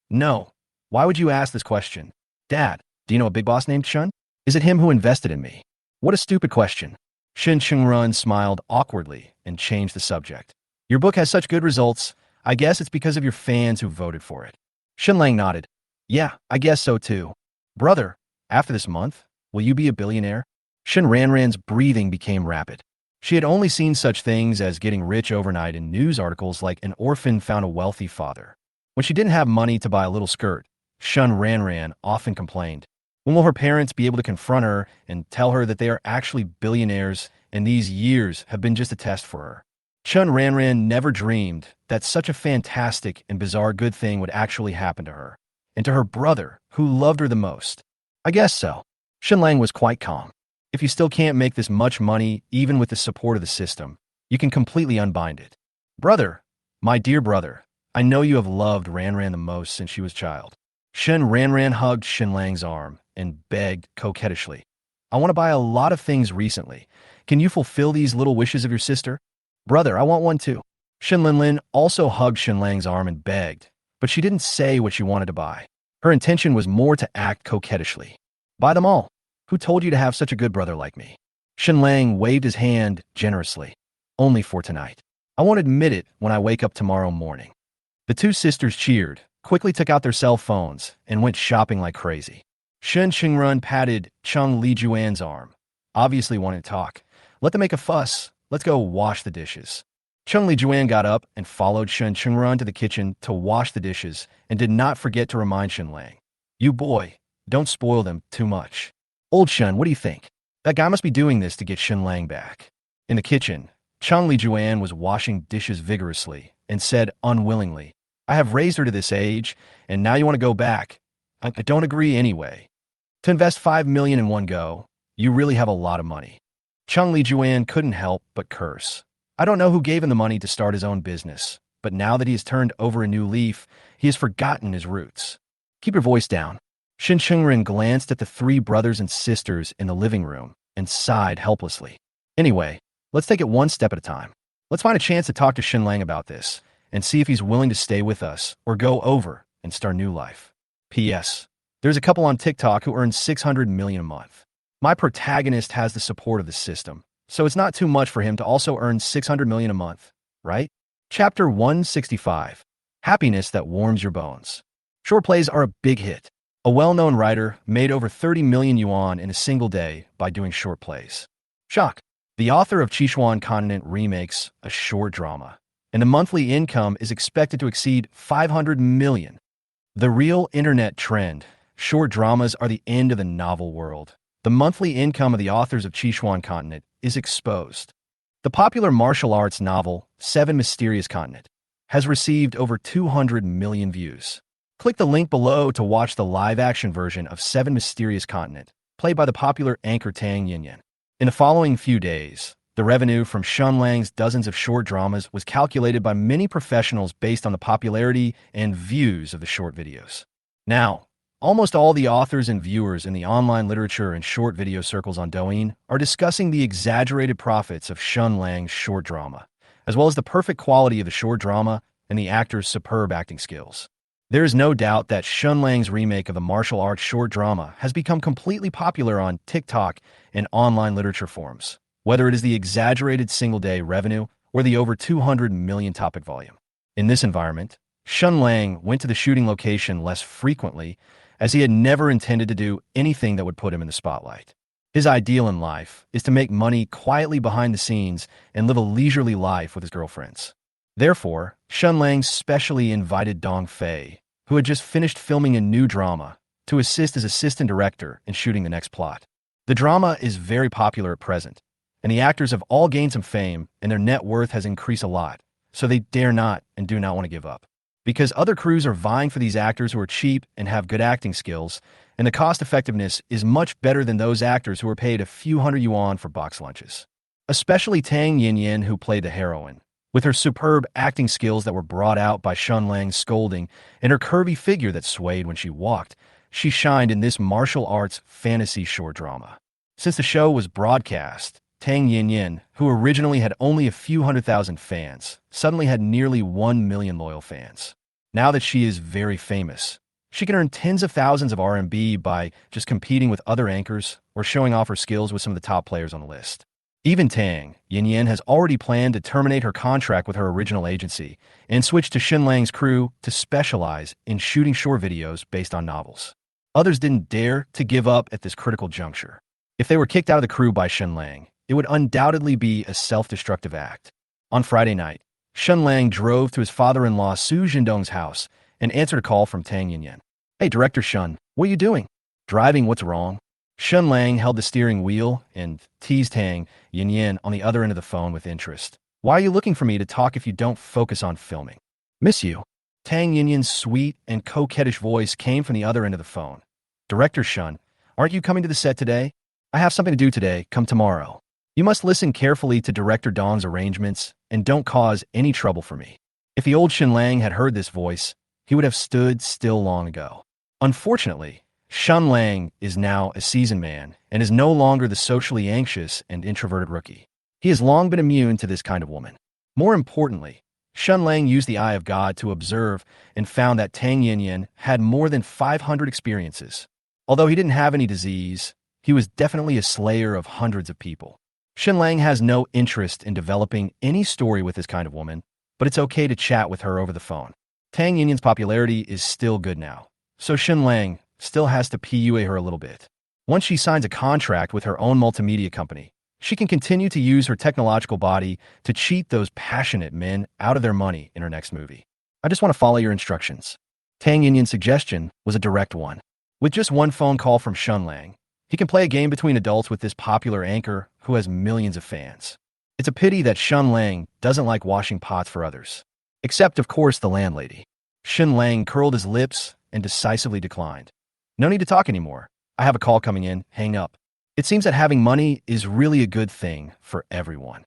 No. Why would you ask this question? Dad, do you know a big boss named Chun? Is it him who invested in me? What a stupid question. Shen Chengren smiled awkwardly and changed the subject. Your book has such good results. I guess it's because of your fans who voted for it. Shen Lang nodded. Yeah, I guess so too. Brother, after this month, will you be a billionaire? Shen Ranran's breathing became rapid. She had only seen such things as getting rich overnight in news articles like an orphan found a wealthy father. When she didn't have money to buy a little skirt, Shen Ranran often complained. When will her parents be able to confront her and tell her that they are actually billionaires and these years have been just a test for her? Shen Ranran never dreamed that such a fantastic and bizarre good thing would actually happen to her, and to her brother, who loved her the most. I guess so. Shen Lang was quite calm. If you still can't make this much money, even with the support of the system, you can completely unbind it. Brother, my dear brother, I know you have loved Ranran the most since she was a child. Shen Ranran hugged Shen Lang's arm and begged coquettishly. I want to buy a lot of things recently. Can you fulfill these little wishes of your sister? Brother, I want one too. Shen Lin also hugged Shen Lang's arm and begged, but she didn't say what she wanted to buy. Her intention was more to act coquettishly. Buy them all. Who told you to have such a good brother like me? Shen Lang waved his hand generously. Only for tonight. I won't admit it when I wake up tomorrow morning. The two sisters cheered, quickly took out their cell phones, and went shopping like crazy. Shen Qingrun patted Cheng Lijuan's arm, obviously wanting to talk. Let them make a fuss. Let's go wash the dishes. Cheng Lijuan got up and followed Shen Qingrun to the kitchen to wash the dishes and did not forget to remind Shen Lang. You boy, don't spoil them too much. Old Shen, what do you think? That guy must be doing this to get Shen Lang back. In the kitchen, Cheng Lijuan was washing dishes vigorously and said unwillingly, I have raised her to this age, and now you want to go back. I don't agree anyway. To invest 5 million in one go, you really have a lot of money. Cheng Lijuan couldn't help but curse. I don't know who gave him the money to start his own business, but now that he has turned over a new leaf, he has forgotten his roots. Keep your voice down. Shen Qingren glanced at the three brothers and sisters in the living room and sighed helplessly. Anyway, let's take it one step at a time. Let's find a chance to talk to Shen Lang about this and see if he's willing to stay with us or go over and start a new life. P.S. There's a couple on TikTok who earn 600 million a month. My protagonist has the support of the system, so it's not too much for him to also earn 600 million a month, right? Chapter 165. Happiness that warms your bones. Short plays are a big hit. A well-known writer made over 30 million yuan in a single day by doing short plays. Shock. The author of Sichuan Continent remakes a short drama, and the monthly income is expected to exceed 500 million. The real internet trend, short dramas are the end of the novel world. The monthly income of the authors of Sichuan Continent is exposed. The popular martial arts novel, Seven Mysterious Continent, has received over 200 million views. Click the link below to watch the live-action version of Seven Mysterious Continent, played by the popular anchor Tang Yinyan. In the following few days, the revenue from Shen Lang's dozens of short dramas was calculated by many professionals based on the popularity and views of the short videos. Now, almost all the authors and viewers in the online literature and short video circles on Douyin are discussing the exaggerated profits of Shen Lang's short drama, as well as the perfect quality of the short drama and the actor's superb acting skills. There is no doubt that Shen Lang's remake of the martial arts short drama has become completely popular on TikTok and online literature forums, whether it is the exaggerated single-day revenue or the over 200 million topic volume. In this environment, Shen Lang went to the shooting location less frequently, as he had never intended to do anything that would put him in the spotlight. His ideal in life is to make money quietly behind the scenes and live a leisurely life with his girlfriends. Therefore, Shen Lang specially invited Dong Fei, who had just finished filming a new drama, to assist as assistant director in shooting the next plot. The drama is very popular at present, and the actors have all gained some fame and their net worth has increased a lot, so they dare not and do not want to give up. Because other crews are vying for these actors who are cheap and have good acting skills, and the cost effectiveness is much better than those actors who are paid a few hundred yuan for box lunches. Especially Tang Yinyan, who played the heroine. With her superb acting skills that were brought out by Shen Lang's scolding and her curvy figure that swayed when she walked, she shined in this martial arts fantasy short drama. Since the show was broadcast, Tang Yinyan, who originally had only a few 100,000 fans, suddenly had nearly 1 million loyal fans. Now that she is very famous, she can earn tens of thousands of RMB by just competing with other anchors or showing off her skills with some of the top players on the list. Even Tang Yinyan has already planned to terminate her contract with her original agency and switch to Shen Lang's crew to specialize in shooting short videos based on novels. Others didn't dare to give up at this critical juncture. If they were kicked out of the crew by Shen Lang, it would undoubtedly be a self-destructive act. On Friday night, Shen Lang drove to his father-in-law Su Jindong's house and answered a call from Tang Yinyan. Hey, Director Shen, what are you doing? Driving, what's wrong? Shen Lang held the steering wheel and teased Tang Yinyan on the other end of the phone with interest. Why are you looking for me to talk if you don't focus on filming? Miss you. Tang Yinyan's sweet and coquettish voice came from the other end of the phone. Director Shen, aren't you coming to the set today? I have something to do today. Come tomorrow. You must listen carefully to Director Dong's arrangements and don't cause any trouble for me. If the old Shen Lang had heard this voice, he would have stood still long ago. Unfortunately, Shen Lang is now a seasoned man and is no longer the socially anxious and introverted rookie. He has long been immune to this kind of woman. More importantly, Shen Lang used the eye of God to observe and found that Tang Yinyan had more than 500 experiences. Although he didn't have any disease, he was definitely a slayer of hundreds of people. Shen Lang has no interest in developing any story with this kind of woman, but it's okay to chat with her over the phone. Tang Yinyan's popularity is still good now, so Shen Lang still has to PUA her a little bit. Once she signs a contract with her own multimedia company, she can continue to use her technological body to cheat those passionate men out of their money in her next movie. I just want to follow your instructions. Tang Yinyan's suggestion was a direct one. With just one phone call from Shen Lang, he can play a game between adults with this popular anchor who has millions of fans. It's a pity that Shen Lang doesn't like washing pots for others. Except, of course, the landlady. Shen Lang curled his lips and decisively declined. No need to talk anymore. I have a call coming in. Hang up. It seems that having money is really a good thing for everyone.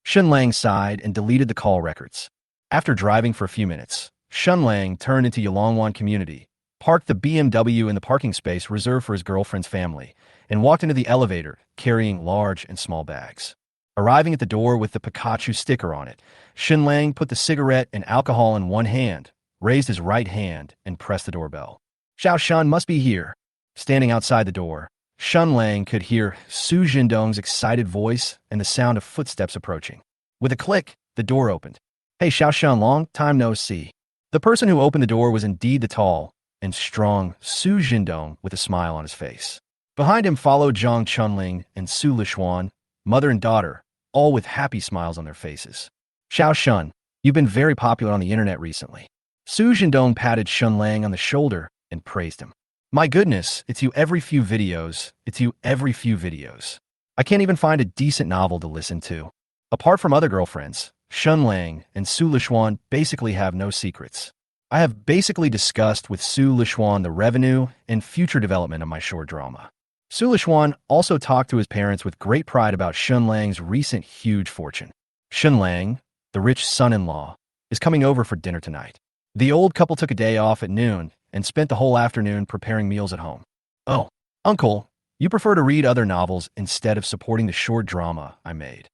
Shen Lang sighed and deleted the call records. After driving for a few minutes, Shen Lang turned into Yulongwan Community, parked the BMW in the parking space reserved for his girlfriend's family, and walked into the elevator carrying large and small bags. Arriving at the door with the Pikachu sticker on it, Shen Lang put the cigarette and alcohol in one hand, raised his right hand, and pressed the doorbell. Xiao Shan must be here. Standing outside the door, Shen Lang could hear Su Jindong's excited voice and the sound of footsteps approaching. With a click, the door opened. Hey Xiao Shan, long time no see. The person who opened the door was indeed the tall and strong Su Jindong with a smile on his face. Behind him followed Zhang Chunling and Su Lishuan, mother and daughter, all with happy smiles on their faces. Xiao Shan, you've been very popular on the internet recently. Su Jindong patted Shen Lang on the shoulder and praised him. My goodness, it's you every few videos. It's you every few videos. I can't even find a decent novel to listen to. Apart from other girlfriends, Shen Lang and Su Lishuan basically have no secrets. I have basically discussed with Su Lishuan the revenue and future development of my short drama. Su Lishuan also talked to his parents with great pride about Shen Lang's recent huge fortune. Shen Lang, the rich son-in-law, is coming over for dinner tonight. The old couple took a day off at noon and spent the whole afternoon preparing meals at home. Oh, uncle, you prefer to read other novels instead of supporting the short drama I made.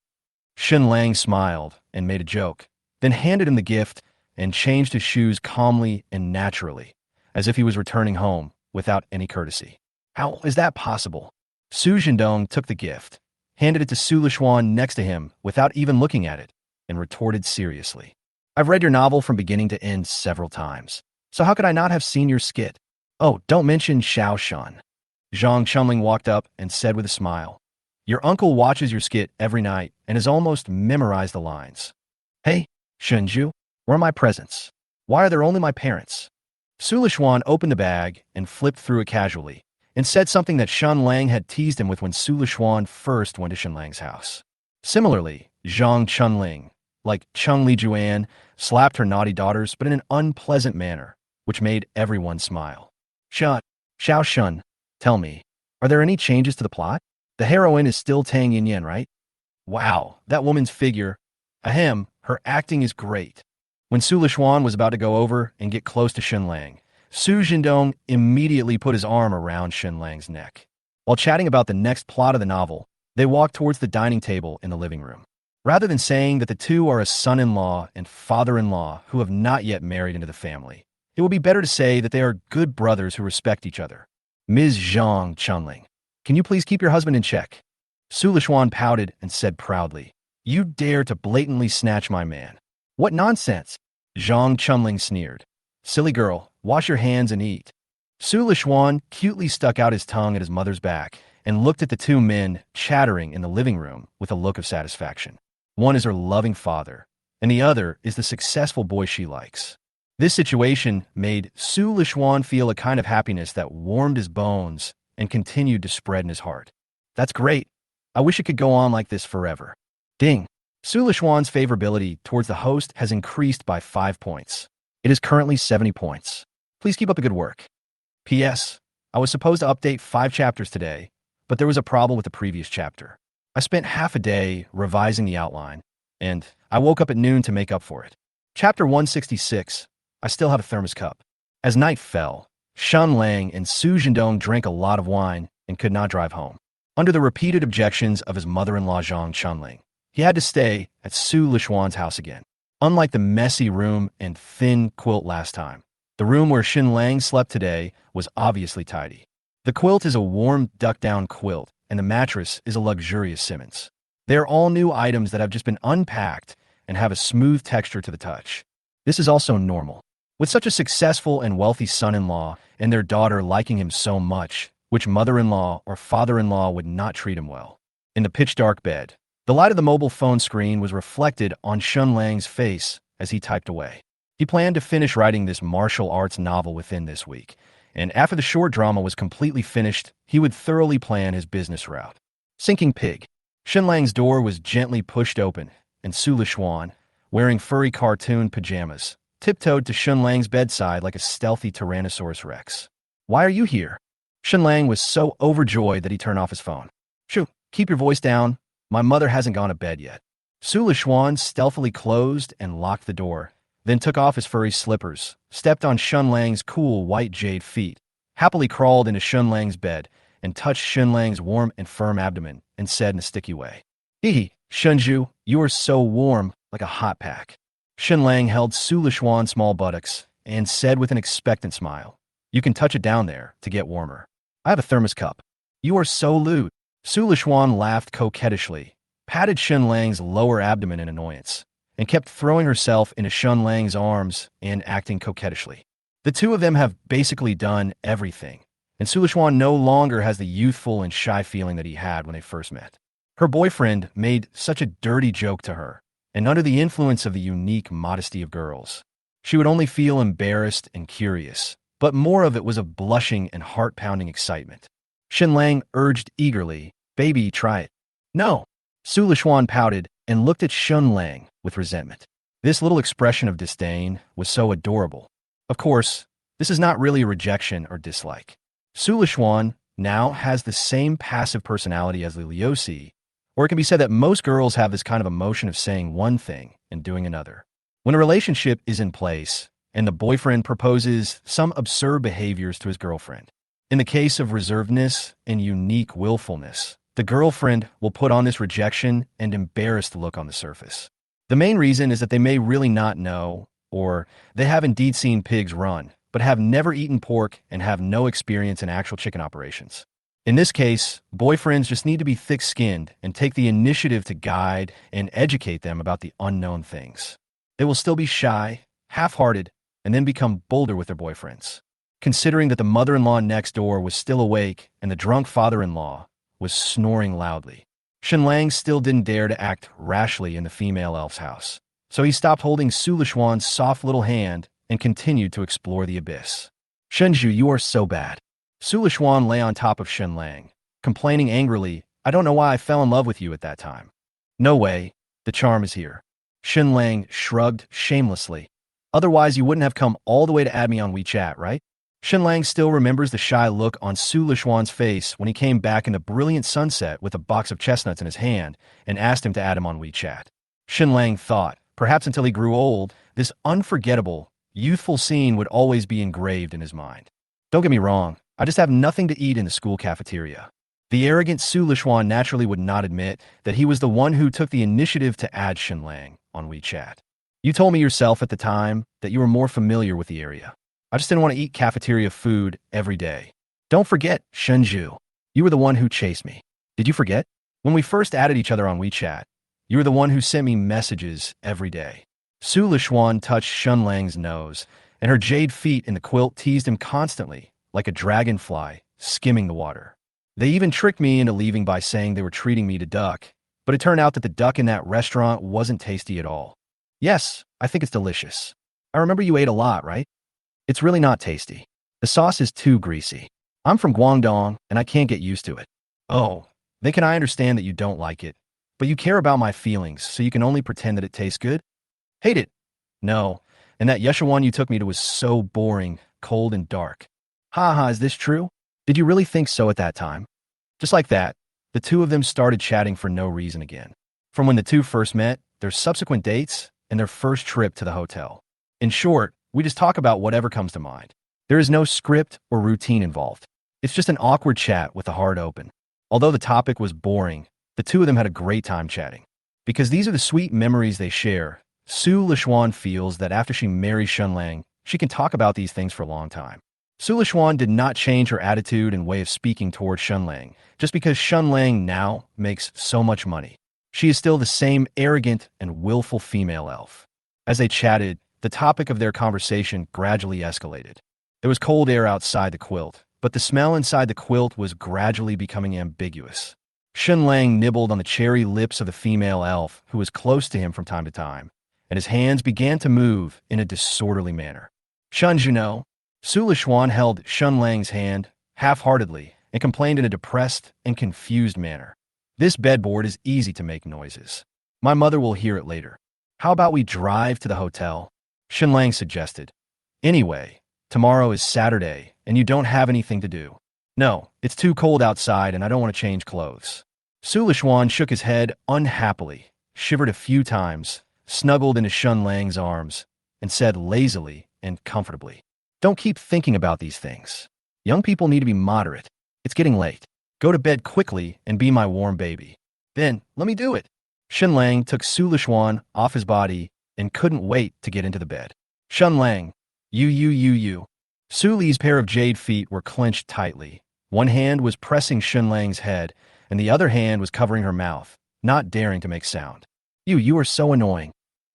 Shen Lang smiled and made a joke, then handed him the gift and changed his shoes calmly and naturally, as if he was returning home without any courtesy. How is that possible? Su Jindong took the gift, handed it to Su Lishuan next to him without even looking at it, and retorted seriously. I've read your novel from beginning to end several times. So how could I not have seen your skit? Oh, don't mention Xiao Shan. Zhang Chunling walked up and said with a smile, your uncle watches your skit every night and has almost memorized the lines. Hey, Shenju, where are my presents? Why are there only my parents? Su Lishuan opened the bag and flipped through it casually and said something that Shen Lang had teased him with when Su Lishuan first went to Shen Lang's house. Similarly, Zhang Chunling, like Chung Li Juan, slapped her naughty daughters but in an unpleasant manner, which made everyone smile. Xiao Shun, tell me, are there any changes to the plot? The heroine is still Tang Yinyan, right? Wow, that woman's figure. Ahem, her acting is great. When Su Lishuan was about to go over and get close to Shen Lang, Su Jindong immediately put his arm around Shen Lang's neck. While chatting about the next plot of the novel, they walked towards the dining table in the living room. Rather than saying that the two are a son-in-law and father-in-law who have not yet married into the family, it would be better to say that they are good brothers who respect each other. Ms. Zhang Chunling, can you please keep your husband in check? Su Lishuan pouted and said proudly, you dare to blatantly snatch my man. What nonsense! Zhang Chunling sneered. Silly girl, wash your hands and eat. Su Lishuan cutely stuck out his tongue at his mother's back and looked at the two men chattering in the living room with a look of satisfaction. One is her loving father, and the other is the successful boy she likes. This situation made Su Lishuan feel a kind of happiness that warmed his bones and continued to spread in his heart. That's great. I wish it could go on like this forever. Ding. Su Lishuan's favorability towards the host has increased by 5 points. It is currently 70 points. Please keep up the good work. P.S. I was supposed to update 5 chapters today, but there was a problem with the previous chapter. I spent half a day revising the outline, and I woke up at noon to make up for it. Chapter 166, I still have a thermos cup. As night fell, Shen Lang and Su Jindong drank a lot of wine and could not drive home. Under the repeated objections of his mother-in-law Zhang Chunling, He had to stay at Su Lishuan's house again. Unlike the messy room and thin quilt last time, the room where Shen Lang slept today was obviously tidy. The quilt is a warm duck-down quilt, and the mattress is a luxurious Simmons. They are all new items that have just been unpacked and have a smooth texture to the touch. This is also normal. With such a successful and wealthy son-in-law and their daughter liking him so much, which mother-in-law or father-in-law would not treat him well? In the pitch-dark bed, the light of the mobile phone screen was reflected on Shen Lang's face as he typed away. He planned to finish writing this martial arts novel within this week, and after the short drama was completely finished, he would thoroughly plan his business route. Sinking pig. Shen Lang's door was gently pushed open, and Su Lishuan, wearing furry cartoon pajamas, tiptoed to Shen Lang's bedside like a stealthy Tyrannosaurus Rex. "Why are you here?" Shen Lang was so overjoyed that he turned off his phone. "Shoo, keep your voice down. My mother hasn't gone to bed yet." Su Lishuan stealthily closed and locked the door, then took off his furry slippers, stepped on Shen Lang's cool white jade feet, happily crawled into Shen Lang's bed, and touched Shen Lang's warm and firm abdomen and said in a sticky way, "Hee, Shenju, you are so warm, like a hot pack." Shen Lang held Su Lishuan's small buttocks and said with an expectant smile, "You can touch it down there to get warmer. I have a thermos cup." "You are so lewd." Su Lishuan laughed coquettishly, patted Shen Lang's lower abdomen in annoyance, and kept throwing herself into Shen Lang's arms and acting coquettishly. The two of them have basically done everything, and Su Lishuan no longer has the youthful and shy feeling that he had when they first met. Her boyfriend made such a dirty joke to her, and under the influence of the unique modesty of girls, she would only feel embarrassed and curious, but more of it was a blushing and heart-pounding excitement. Shen Lang urged eagerly, "Baby, try it." "No." Su Lishuan pouted and looked at Shen Lang with resentment. This little expression of disdain was so adorable. Of course, this is not really a rejection or dislike. Su Lishuan now has the same passive personality as Liliosi, or it can be said that most girls have this kind of emotion of saying one thing and doing another. When a relationship is in place and the boyfriend proposes some absurd behaviors to his girlfriend, in the case of reservedness and unique willfulness, the girlfriend will put on this rejection and embarrassed look on the surface. The main reason is that they may really not know, or they have indeed seen pigs run, but have never eaten pork and have no experience in actual chicken operations. In this case, boyfriends just need to be thick-skinned and take the initiative to guide and educate them about the unknown things. They will still be shy, half-hearted, and then become bolder with their boyfriends. Considering that the mother-in-law next door was still awake and the drunk father-in-law was snoring loudly, Shen Lang still didn't dare to act rashly in the female elf's house, so he stopped holding Su Lishuan's soft little hand and continued to explore the abyss. "Shenju, you are so bad." Su Lishuan lay on top of Shen Lang, complaining angrily, "I don't know why I fell in love with you at that time." "No way, the charm is here." Shen Lang shrugged shamelessly. "Otherwise you wouldn't have come all the way to add me on WeChat, right?" Shen Lang still remembers the shy look on Su Lishuan's face when he came back in the brilliant sunset with a box of chestnuts in his hand and asked him to add him on WeChat. Shen Lang thought, perhaps until he grew old, this unforgettable, youthful scene would always be engraved in his mind. "Don't get me wrong, I just have nothing to eat in the school cafeteria." The arrogant Su Lishuan naturally would not admit that he was the one who took the initiative to add Shen Lang on WeChat. "You told me yourself at the time that you were more familiar with the area. I just didn't want to eat cafeteria food every day. Don't forget, Shenju, you were the one who chased me. Did you forget? When we first added each other on WeChat, you were the one who sent me messages every day." Su Lishuan touched Shen Lang's nose, and her jade feet in the quilt teased him constantly, like a dragonfly skimming the water. "They even tricked me into leaving by saying they were treating me to duck, but it turned out that the duck in that restaurant wasn't tasty at all." "Yes, I think it's delicious. I remember you ate a lot, right?" "It's really not tasty. The sauce is too greasy. I'm from Guangdong, and I can't get used to it." "Oh, then can I understand that you don't like it, but you care about my feelings, so you can only pretend that it tastes good?" "Hate it." "No, and that Yeshawan you took me to was so boring, cold, and dark." "Ha ha, is this true? Did you really think so at that time?" Just like that, the two of them started chatting for no reason again. From when the two first met, their subsequent dates, and their first trip to the hotel. In short, we just talk about whatever comes to mind. There is no script or routine involved. It's just an awkward chat with the heart open. Although the topic was boring, the two of them had a great time chatting. Because these are the sweet memories they share, Su Lishuan feels that after she marries Shen Lang, she can talk about these things for a long time. Su Lishuan did not change her attitude and way of speaking toward Shen Lang, just because Shen Lang now makes so much money. She is still the same arrogant and willful female elf. As they chatted, the topic of their conversation gradually escalated. There was cold air outside the quilt, but the smell inside the quilt was gradually becoming ambiguous. Shen Lang nibbled on the cherry lips of the female elf, who was close to him from time to time, and his hands began to move in a disorderly manner. Shen Junot, Su Lishuan held Shen Lang's hand half-heartedly and complained in a depressed and confused manner. This bedboard is easy to make noises. My mother will hear it later. How about we drive to the hotel? Shen Lang suggested. Anyway, tomorrow is Saturday, and you don't have anything to do. No, it's too cold outside and I don't want to change clothes. Su Lishuan shook his head unhappily, shivered a few times, snuggled into Shen Lang's arms, and said lazily and comfortably, "Don't keep thinking about these things. Young people need to be moderate. It's getting late. Go to bed quickly and be my warm baby. Then, let me do it." Shen Lang took Su Lishuan off his body and couldn't wait to get into the bed. Shen Lang, you. Su Li's pair of jade feet were clenched tightly. One hand was pressing Shen Lang's head, and the other hand was covering her mouth, not daring to make sound. You are so annoying.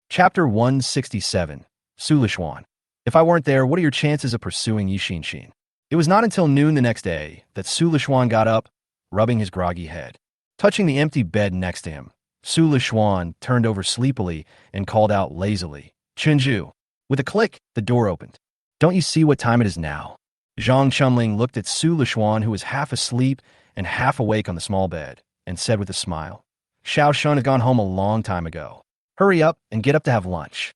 Chapter 167, Su Lishuan. If I weren't there, what are your chances of pursuing Yixin? It was not until noon the next day that Su Lishuan got up, rubbing his groggy head. Touching the empty bed next to him, Su Lishuan turned over sleepily and called out lazily, "Chenju." With a click, the door opened. "Don't you see what time it is now?" Zhang Chunling looked at Su Lishuan, who was half asleep and half awake on the small bed, and said with a smile, "Xiao Shun has gone home a long time ago. Hurry up and get up to have lunch."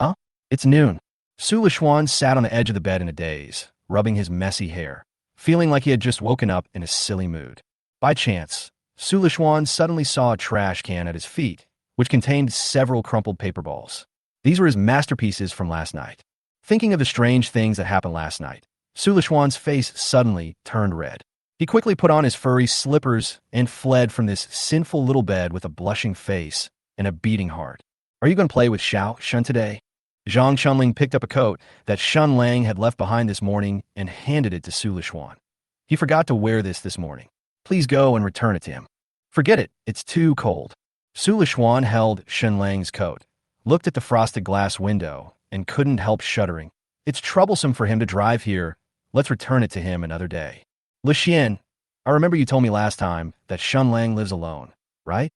"Huh? It's noon." Su Lishuan sat on the edge of the bed in a daze, rubbing his messy hair, feeling like he had just woken up in a silly mood. By chance, Su Lishuan suddenly saw a trash can at his feet, which contained several crumpled paper balls. These were his masterpieces from last night. Thinking of the strange things that happened last night, Su Lishuan's face suddenly turned red. He quickly put on his furry slippers and fled from this sinful little bed with a blushing face and a beating heart. "Are you going to play with Xiao Shun today?" Zhang Chunling picked up a coat that Shen Lang had left behind this morning and handed it to Su Lishuan. "He forgot to wear this morning. Please go and return it to him." "Forget it, it's too cold." Su Lishuan held Shen Lang's coat, looked at the frosted glass window, and couldn't help shuddering. "It's troublesome for him to drive here. Let's return it to him another day." "Li Xian, I remember you told me last time that Shen Lang lives alone, right?"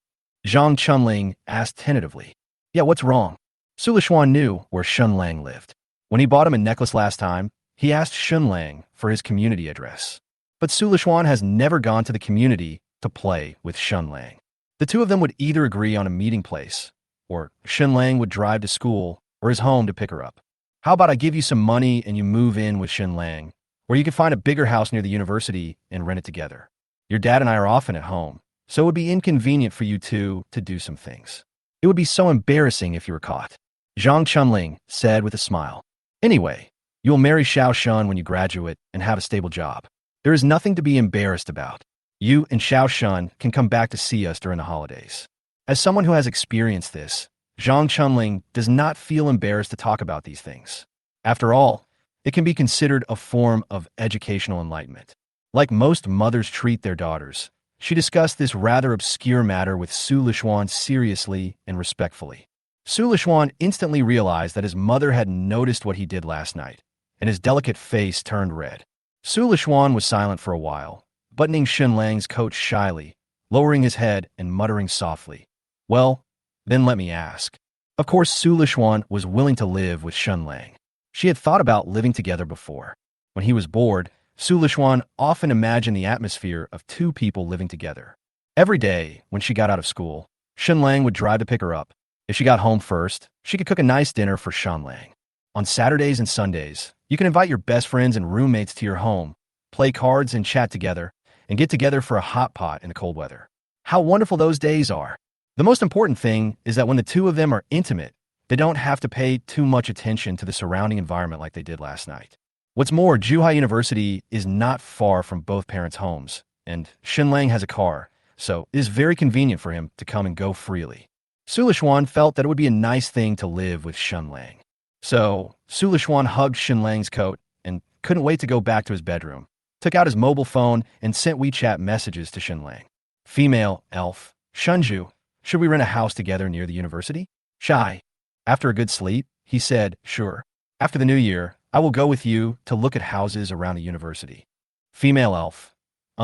Zhang Chunling asked tentatively. "Yeah, what's wrong?" Su Lishuan knew where Shen Lang lived. When he bought him a necklace last time, he asked Shen Lang for his community address. But Su Lishuan has never gone to the community to play with Shen Lang. The two of them would either agree on a meeting place, or Shen Lang would drive to school or his home to pick her up. "How about I give you some money and you move in with Shen Lang? Or you could find a bigger house near the university and rent it together. Your dad and I are often at home, so it would be inconvenient for you two to do some things. It would be so embarrassing if you were caught." Zhang Chunling said with a smile. "Anyway, you'll marry Xiao Shun when you graduate and have a stable job. There is nothing to be embarrassed about. You and Xiao Shun can come back to see us during the holidays." As someone who has experienced this, Zhang Chunling does not feel embarrassed to talk about these things. After all, it can be considered a form of educational enlightenment. Like most mothers treat their daughters, she discussed this rather obscure matter with Su Lishuan seriously and respectfully. Su Lishuan instantly realized that his mother had noticed what he did last night, and his delicate face turned red. Su Lishuan was silent for a while, buttoning Shen Lang's coat shyly, lowering his head and muttering softly, "Well, then let me ask." Of course, Su Lishuan was willing to live with Shen Lang. She had thought about living together before. When he was bored, Su Lishuan often imagined the atmosphere of two people living together. Every day, when she got out of school, Shen Lang would drive to pick her up. If she got home first, she could cook a nice dinner for Shen Lang. On Saturdays and Sundays, you can invite your best friends and roommates to your home, play cards and chat together, and get together for a hot pot in the cold weather. How wonderful those days are. The most important thing is that when the two of them are intimate, they don't have to pay too much attention to the surrounding environment like they did last night. What's more, Zhuhai University is not far from both parents' homes, and Shen Lang has a car, so it is very convenient for him to come and go freely. Sulishuan felt that it would be a nice thing to live with Shen Lang. So, Sulishuan hugged Shen Lang's coat and couldn't wait to go back to his bedroom, took out his mobile phone and sent WeChat messages to Shen Lang. Female elf, Shunju, should we rent a house together near the university? Shy. After a good sleep, he said, sure. After the new year, I will go with you to look at houses around the university. Female elf, I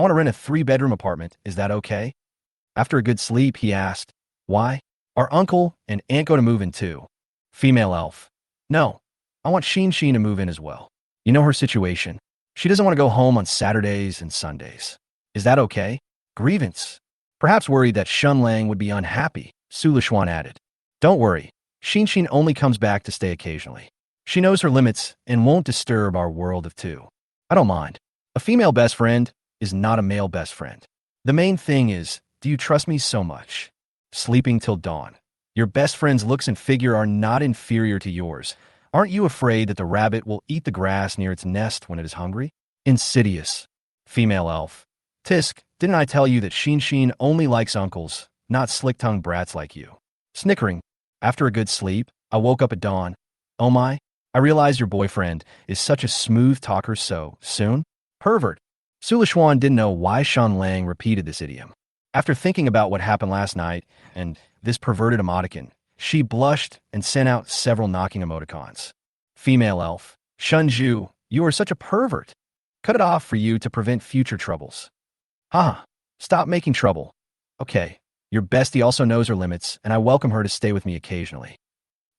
want to rent a 3-bedroom apartment. Is that okay? After a good sleep, he asked, why? Our uncle and aunt go to move in too. Female elf, no. I want Shen to move in as well. You know her situation. She doesn't want to go home on Saturdays and Sundays. Is that okay? Grievance. Perhaps worried that Shen Lang would be unhappy, Sulishuan added. Don't worry. Shen only comes back to stay occasionally. She knows her limits and won't disturb our world of two. I don't mind. A female best friend is not a male best friend. The main thing is, do you trust me so much? Sleeping till dawn. Your best friend's looks and figure are not inferior to yours. Aren't you afraid that the rabbit will eat the grass near its nest when it is hungry? Insidious. Female elf. Tisk, didn't I tell you that Shen only likes uncles, not slick-tongued brats like you? Snickering. After a good sleep, I woke up at dawn. Oh my, I realized your boyfriend is such a smooth talker so soon. Pervert. Sulishuan didn't know why Shen Lang repeated this idiom. After thinking about what happened last night and this perverted emoticon, she blushed and sent out several knocking emoticons. Female elf. Shunju, you are such a pervert. Cut it off for you to prevent future troubles. Haha, stop making trouble. Okay, your bestie also knows her limits, and I welcome her to stay with me occasionally.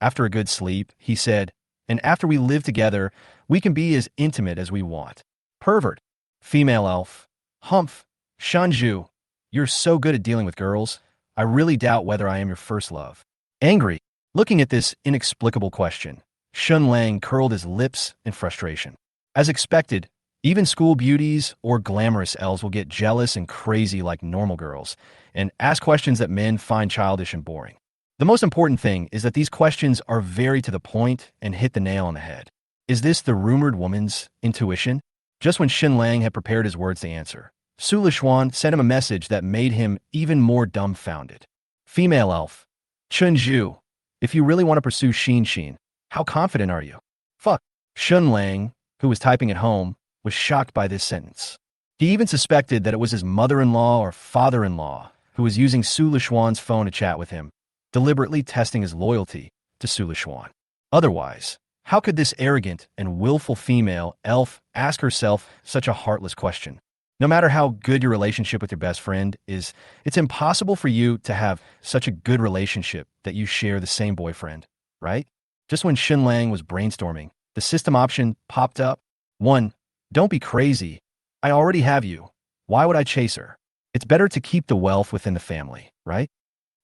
After a good sleep, he said, and after we live together, we can be as intimate as we want. Pervert. Female elf. Humph. Shunju, you're so good at dealing with girls. I really doubt whether I am your first love. Angry. Looking at this inexplicable question, Shen Lang curled his lips in frustration. As expected, even school beauties or glamorous elves will get jealous and crazy like normal girls and ask questions that men find childish and boring. The most important thing is that these questions are very to the point and hit the nail on the head. Is this the rumored woman's intuition? Just when Shen Lang had prepared his words to answer, Sulishuan sent him a message that made him even more dumbfounded. Female elf. Chunju, if you really want to pursue Shen, how confident are you? Fuck. Shen Lang, who was typing at home, was shocked by this sentence. He even suspected that it was his mother-in-law or father-in-law who was using Sulishuan's phone to chat with him, deliberately testing his loyalty to Sulishuan. Otherwise, how could this arrogant and willful female elf ask herself such a heartless question? No matter how good your relationship with your best friend is, it's impossible for you to have such a good relationship that you share the same boyfriend, right? Just when Shen Lang was brainstorming, the system option popped up. 1. Don't be crazy. I already have you. Why would I chase her? It's better to keep the wealth within the family, right?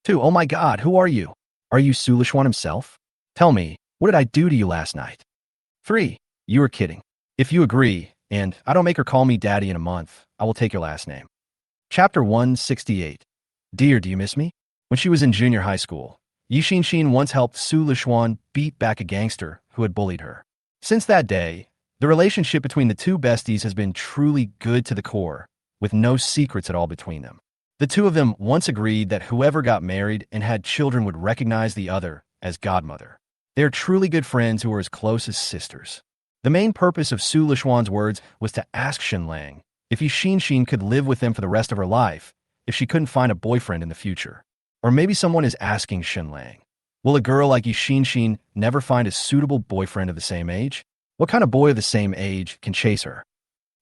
2. Oh my God, who are you? Are you Sulishuan himself? Tell me, what did I do to you last night? 3. You were kidding. If you agree, and I don't make her call me daddy in a month, I will take your last name. Chapter 168. Dear, do you miss me? When she was in junior high school, Yixin once helped Sulishuan beat back a gangster who had bullied her. Since that day, the relationship between the two besties has been truly good to the core, with no secrets at all between them. The two of them once agreed that whoever got married and had children would recognize the other as godmother. They are truly good friends who are as close as sisters. The main purpose of Sulishuan's words was to ask Shen Lang if Yixin could live with them for the rest of her life if she couldn't find a boyfriend in the future. Or maybe someone is asking Shen Lang, will a girl like Yixin never find a suitable boyfriend of the same age? What kind of boy of the same age can chase her?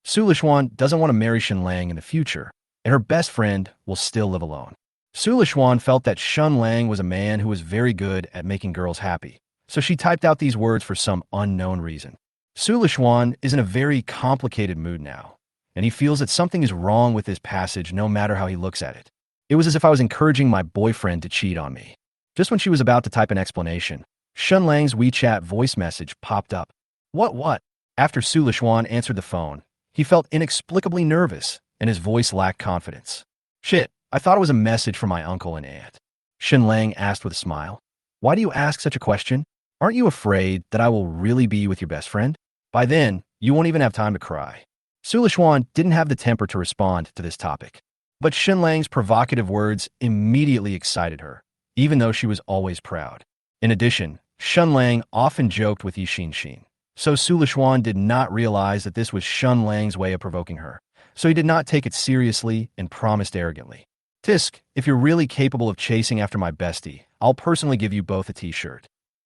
Sulishuan doesn't want to marry Shen Lang in the future, and her best friend will still live alone. Sulishuan felt that Shen Lang was a man who was very good at making girls happy, so she typed out these words for some unknown reason. Sulishuan is in a very complicated mood now, and he feels that something is wrong with this passage no matter how he looks at it. It was as if I was encouraging my boyfriend to cheat on me. Just when she was about to type an explanation, Shen Lang's WeChat voice message popped up. What? After Sulishuan answered the phone, he felt inexplicably nervous, and his voice lacked confidence. Shit, I thought it was a message from my uncle and aunt. Shen Lang asked with a smile. Why do you ask such a question? Aren't you afraid that I will really be with your best friend? By then, you won't even have time to cry. Sulishuan didn't have the temper to respond to this topic. But Shen Lang's provocative words immediately excited her, even though she was always proud. In addition, Shen Lang often joked with Yi, so Su Lishuan did not realize that this was Shen Lang's way of provoking her, so he did not take it seriously and promised arrogantly. Tisk, if you're really capable of chasing after my bestie, I'll personally give you both a t-shirt.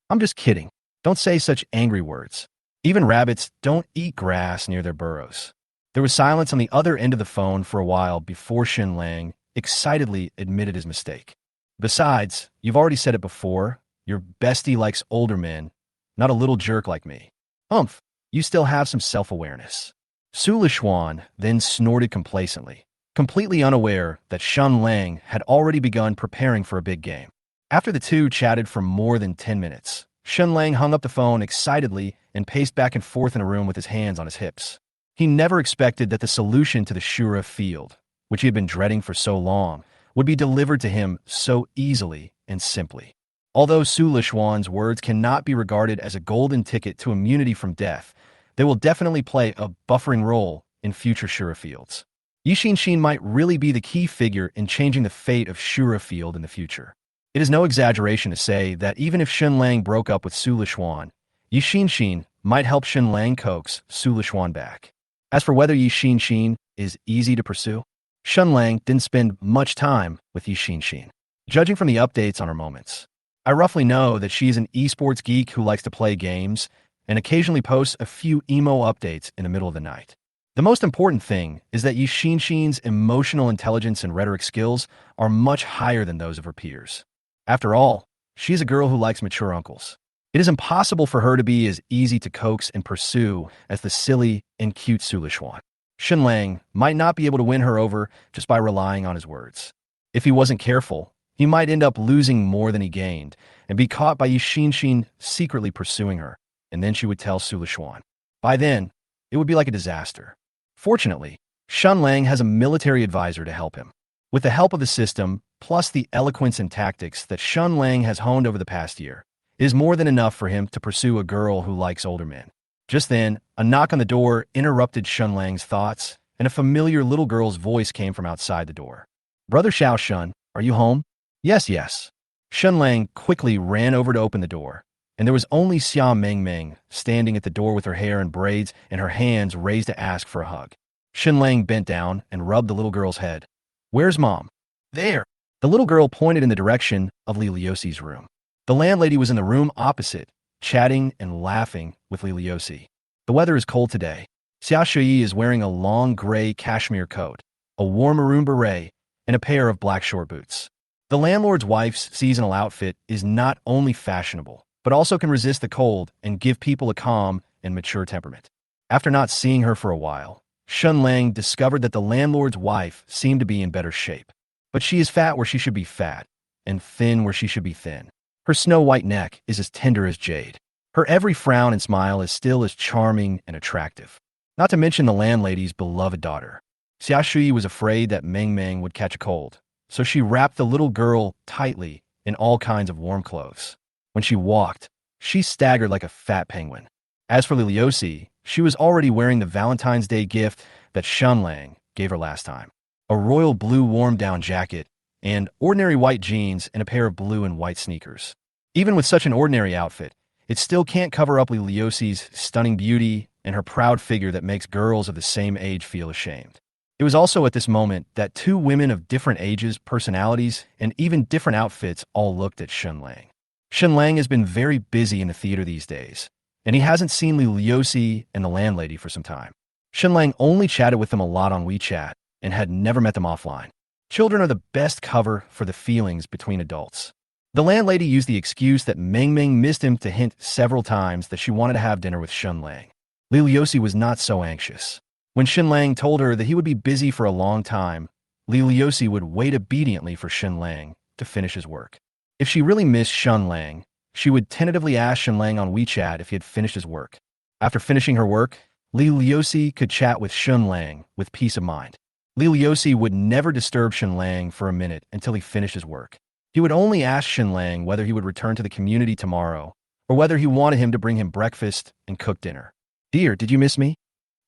I'm just kidding. Don't say such angry words. Even rabbits don't eat grass near their burrows. There was silence on the other end of the phone for a while before Shen Lang excitedly admitted his mistake. Besides, you've already said it before, your bestie likes older men, not a little jerk like me. Humph, you still have some self-awareness. Su Lishuan then snorted complacently, completely unaware that Shen Lang had already begun preparing for a big game. After the two chatted for more than 10 minutes, Shen Lang hung up the phone excitedly and paced back and forth in a room with his hands on his hips. He never expected that the solution to the Shura field, which he had been dreading for so long, would be delivered to him so easily and simply. Although Su Lishuan's words cannot be regarded as a golden ticket to immunity from death, they will definitely play a buffering role in future Shura fields. Yi might really be the key figure in changing the fate of Shura field in the future. It is no exaggeration to say that even if Shen Lang broke up with Su Lishuan, Yi might help Shen Lang coax Su Lishuan back. As for whether Yi is easy to pursue, Shen Lang didn't spend much time with Yi. Judging from the updates on her moments, I roughly know that she is an esports geek who likes to play games and occasionally posts a few emo updates in the middle of the night. The most important thing is that Yi Xin's emotional intelligence and rhetoric skills are much higher than those of her peers. After all, she is a girl who likes mature uncles. It is impossible for her to be as easy to coax and pursue as the silly and cute Su Lishuan. Shen Lang might not be able to win her over just by relying on his words. If he wasn't careful, he might end up losing more than he gained and be caught by Yi secretly pursuing her, and then she would tell Su Lishuan. By then, it would be like a disaster. Fortunately, Shen Lang has a military advisor to help him. With the help of the system, plus the eloquence and tactics that Shen Lang has honed over the past year, it is more than enough for him to pursue a girl who likes older men. Just then, a knock on the door interrupted Shen Lang's thoughts, and a familiar little girl's voice came from outside the door. Brother Xiao Shun, are you home? Yes. Shen Lang quickly ran over to open the door, and there was only Xia Meng standing at the door with her hair in braids and her hands raised to ask for a hug. Shen Lang bent down and rubbed the little girl's head. Where's Mom? There. The little girl pointed in the direction of Li Liuxi's room. The landlady was in the room opposite, chatting and laughing with Li Liuxi. The weather is cold today. Xia Shui is wearing a long gray cashmere coat, a warm maroon beret, and a pair of black short boots. The landlord's wife's seasonal outfit is not only fashionable, but also can resist the cold and give people a calm and mature temperament. After not seeing her for a while, Shen Lang discovered that the landlord's wife seemed to be in better shape. But she is fat where she should be fat, and thin where she should be thin. Her snow-white neck is as tender as jade. Her every frown and smile is still as charming and attractive. Not to mention the landlady's beloved daughter. Xia Shui was afraid that Meng would catch a cold, so she wrapped the little girl tightly in all kinds of warm clothes. When she walked, she staggered like a fat penguin. As for Li Liuxi, she was already wearing the Valentine's Day gift that Shen Lang gave her last time. A royal blue warm-down jacket, and ordinary white jeans and a pair of blue and white sneakers. Even with such an ordinary outfit, it still can't cover up Li Liuxi's stunning beauty and her proud figure that makes girls of the same age feel ashamed. It was also at this moment that two women of different ages, personalities, and even different outfits all looked at Shen Lang. Shen Lang has been very busy in the theater these days, and he hasn't seen Li Liuxi and the landlady for some time. Shen Lang only chatted with them a lot on WeChat and had never met them offline. Children are the best cover for the feelings between adults. The landlady used the excuse that Meng missed him to hint several times that she wanted to have dinner with Shen Lang. Li Liuxi was not so anxious. When Shen Lang told her that he would be busy for a long time, Li Liuxi would wait obediently for Shen Lang to finish his work. If she really missed Shen Lang, she would tentatively ask Shen Lang on WeChat if he had finished his work. After finishing her work, Li Liuxi could chat with Shen Lang with peace of mind. Li Liuxi would never disturb Shen Lang for a minute until he finished his work. He would only ask Shen Lang whether he would return to the community tomorrow or whether he wanted him to bring him breakfast and cook dinner. Dear, did you miss me?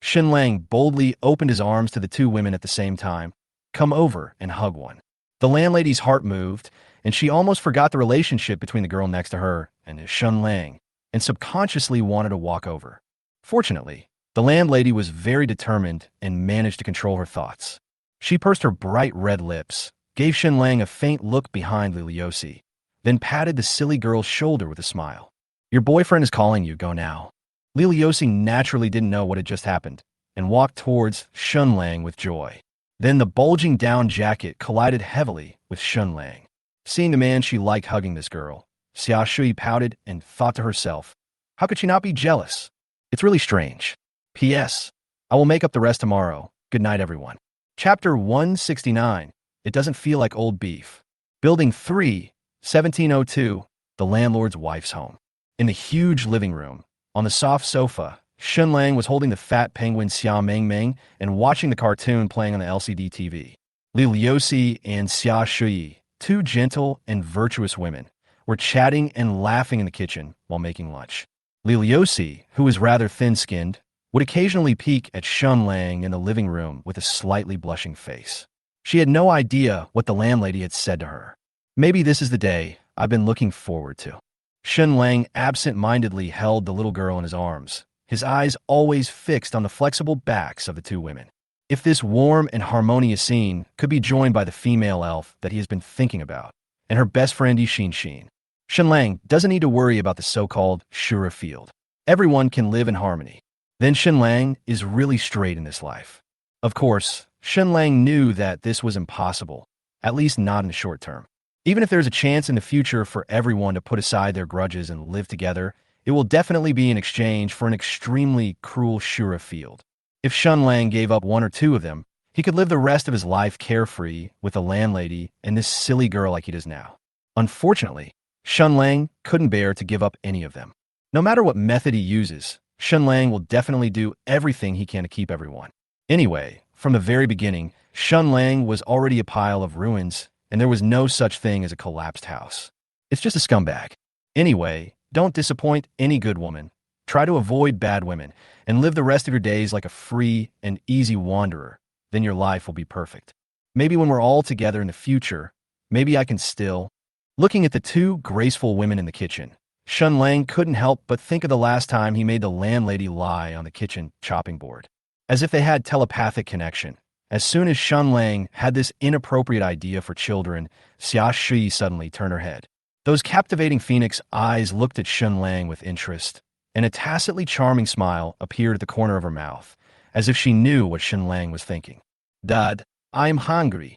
Shen Lang boldly opened his arms to the two women at the same time, Come over and hug one. The landlady's heart moved, and she almost forgot the relationship between the girl next to her and Shen Lang, and subconsciously wanted to walk over. Fortunately, the landlady was very determined and managed to control her thoughts. She pursed her bright red lips, gave Shen Lang a faint look behind Liliosi, then patted the silly girl's shoulder with a smile. Your boyfriend is calling you, go now. Liliosi naturally didn't know what had just happened, and walked towards Shen Lang with joy. Then the bulging down jacket collided heavily with Shen Lang. Seeing the man she liked hugging this girl, Xia Shui pouted and thought to herself, how could she not be jealous? It's really strange. P.S. I will make up the rest tomorrow. Good night, everyone. Chapter 169. It doesn't feel like old beef. Building 3, 1702, the landlord's wife's home. In the huge living room, on the soft sofa, Shen Lang was holding the fat penguin Xia Mengmeng and watching the cartoon playing on the LCD TV. Li Liuxi and Xia Shui, two gentle and virtuous women, were chatting and laughing in the kitchen while making lunch. Li Liuxi, who was rather thin-skinned, would occasionally peek at Shen Lang in the living room with a slightly blushing face. She had no idea what the landlady had said to her. Maybe this is the day I've been looking forward to. Shen Lang absent-mindedly held the little girl in his arms, his eyes always fixed on the flexible backs of the two women. If this warm and harmonious scene could be joined by the female elf that he has been thinking about, and her best friend Yixin Xin, Shen Lang doesn't need to worry about the so-called Shura field. Everyone can live in harmony. Then Shen Lang is really straight in this life. Of course, Shen Lang knew that this was impossible, at least not in the short term. Even if there's a chance in the future for everyone to put aside their grudges and live together, it will definitely be in exchange for an extremely cruel Shura field. If Shen Lang gave up one or two of them, he could live the rest of his life carefree with a landlady and this silly girl like he does now. Unfortunately, Shen Lang couldn't bear to give up any of them. No matter what method he uses, Shen Lang will definitely do everything he can to keep everyone. Anyway, from the very beginning, Shen Lang was already a pile of ruins, and there was no such thing as a collapsed house. It's just a scumbag. Anyway, don't disappoint any good woman. Try to avoid bad women, and live the rest of your days like a free and easy wanderer. Then your life will be perfect. Maybe when we're all together in the future, maybe I can still... Looking at the two graceful women in the kitchen, Shen Lang couldn't help but think of the last time he made the landlady lie on the kitchen chopping board. As if they had telepathic connection. As soon as Shen Lang had this inappropriate idea for children, Xia Shui suddenly turned her head. Those captivating phoenix eyes looked at Shen Lang with interest, and a tacitly charming smile appeared at the corner of her mouth, as if she knew what Shen Lang was thinking. Dad, I'm hungry.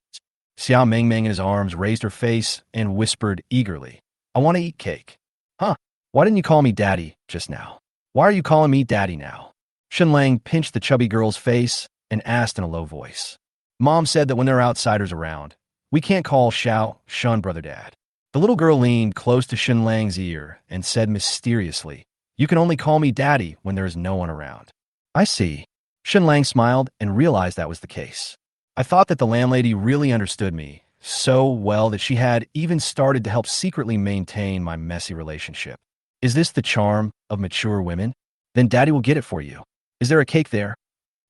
Xia Mengmeng in his arms raised her face and whispered eagerly, I want to eat cake. Huh, why didn't you call me Daddy just now? Why are you calling me Daddy now? Shen Lang pinched the chubby girl's face and asked in a low voice. Mom said that when there are outsiders around, we can't call Shun brother Dad. The little girl leaned close to Shen Lang's ear and said mysteriously, you can only call me Daddy when there is no one around. I see. Shen Lang smiled and realized that was the case. I thought that the landlady really understood me so well that she had even started to help secretly maintain my messy relationship. Is this the charm of mature women? Then Daddy will get it for you. Is there a cake there?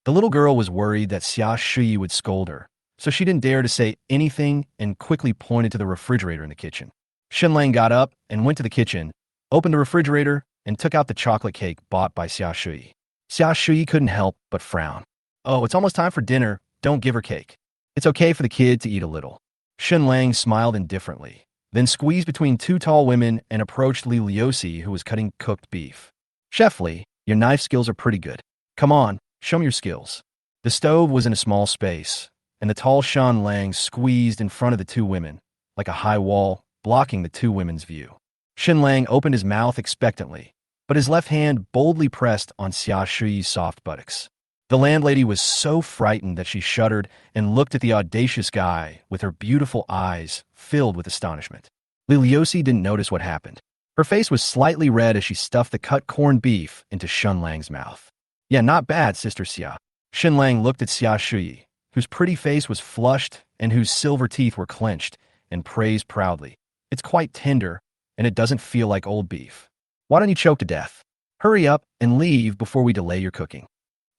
The little girl was worried that Xia Shui would scold her, so she didn't dare to say anything and quickly pointed to the refrigerator in the kitchen. Shen Lang got up and went to the kitchen, opened the refrigerator, and took out the chocolate cake bought by Xia Shui. Xia Shui couldn't help but frown. Oh, it's almost time for dinner. Don't give her cake. It's okay for the kid to eat a little. Shen Lang smiled indifferently, then squeezed between two tall women and approached Li Liuxi, who was cutting cooked beef. Chef Li, your knife skills are pretty good. Come on, show me your skills. The stove was in a small space, and the tall Shen Lang squeezed in front of the two women, like a high wall, blocking the two women's view. Shen Lang opened his mouth expectantly, but his left hand boldly pressed on Xia Shui's soft buttocks. The landlady was so frightened that she shuddered and looked at the audacious guy with her beautiful eyes filled with astonishment. Li Liuxi didn't notice what happened. Her face was slightly red as she stuffed the cut corned beef into Shen Lang's mouth. Yeah, not bad, Sister Xia. Shen Lang looked at Xia Shui, whose pretty face was flushed and whose silver teeth were clenched, and praised proudly. It's quite tender, and it doesn't feel like old beef. Why don't you choke to death? Hurry up and leave before we delay your cooking.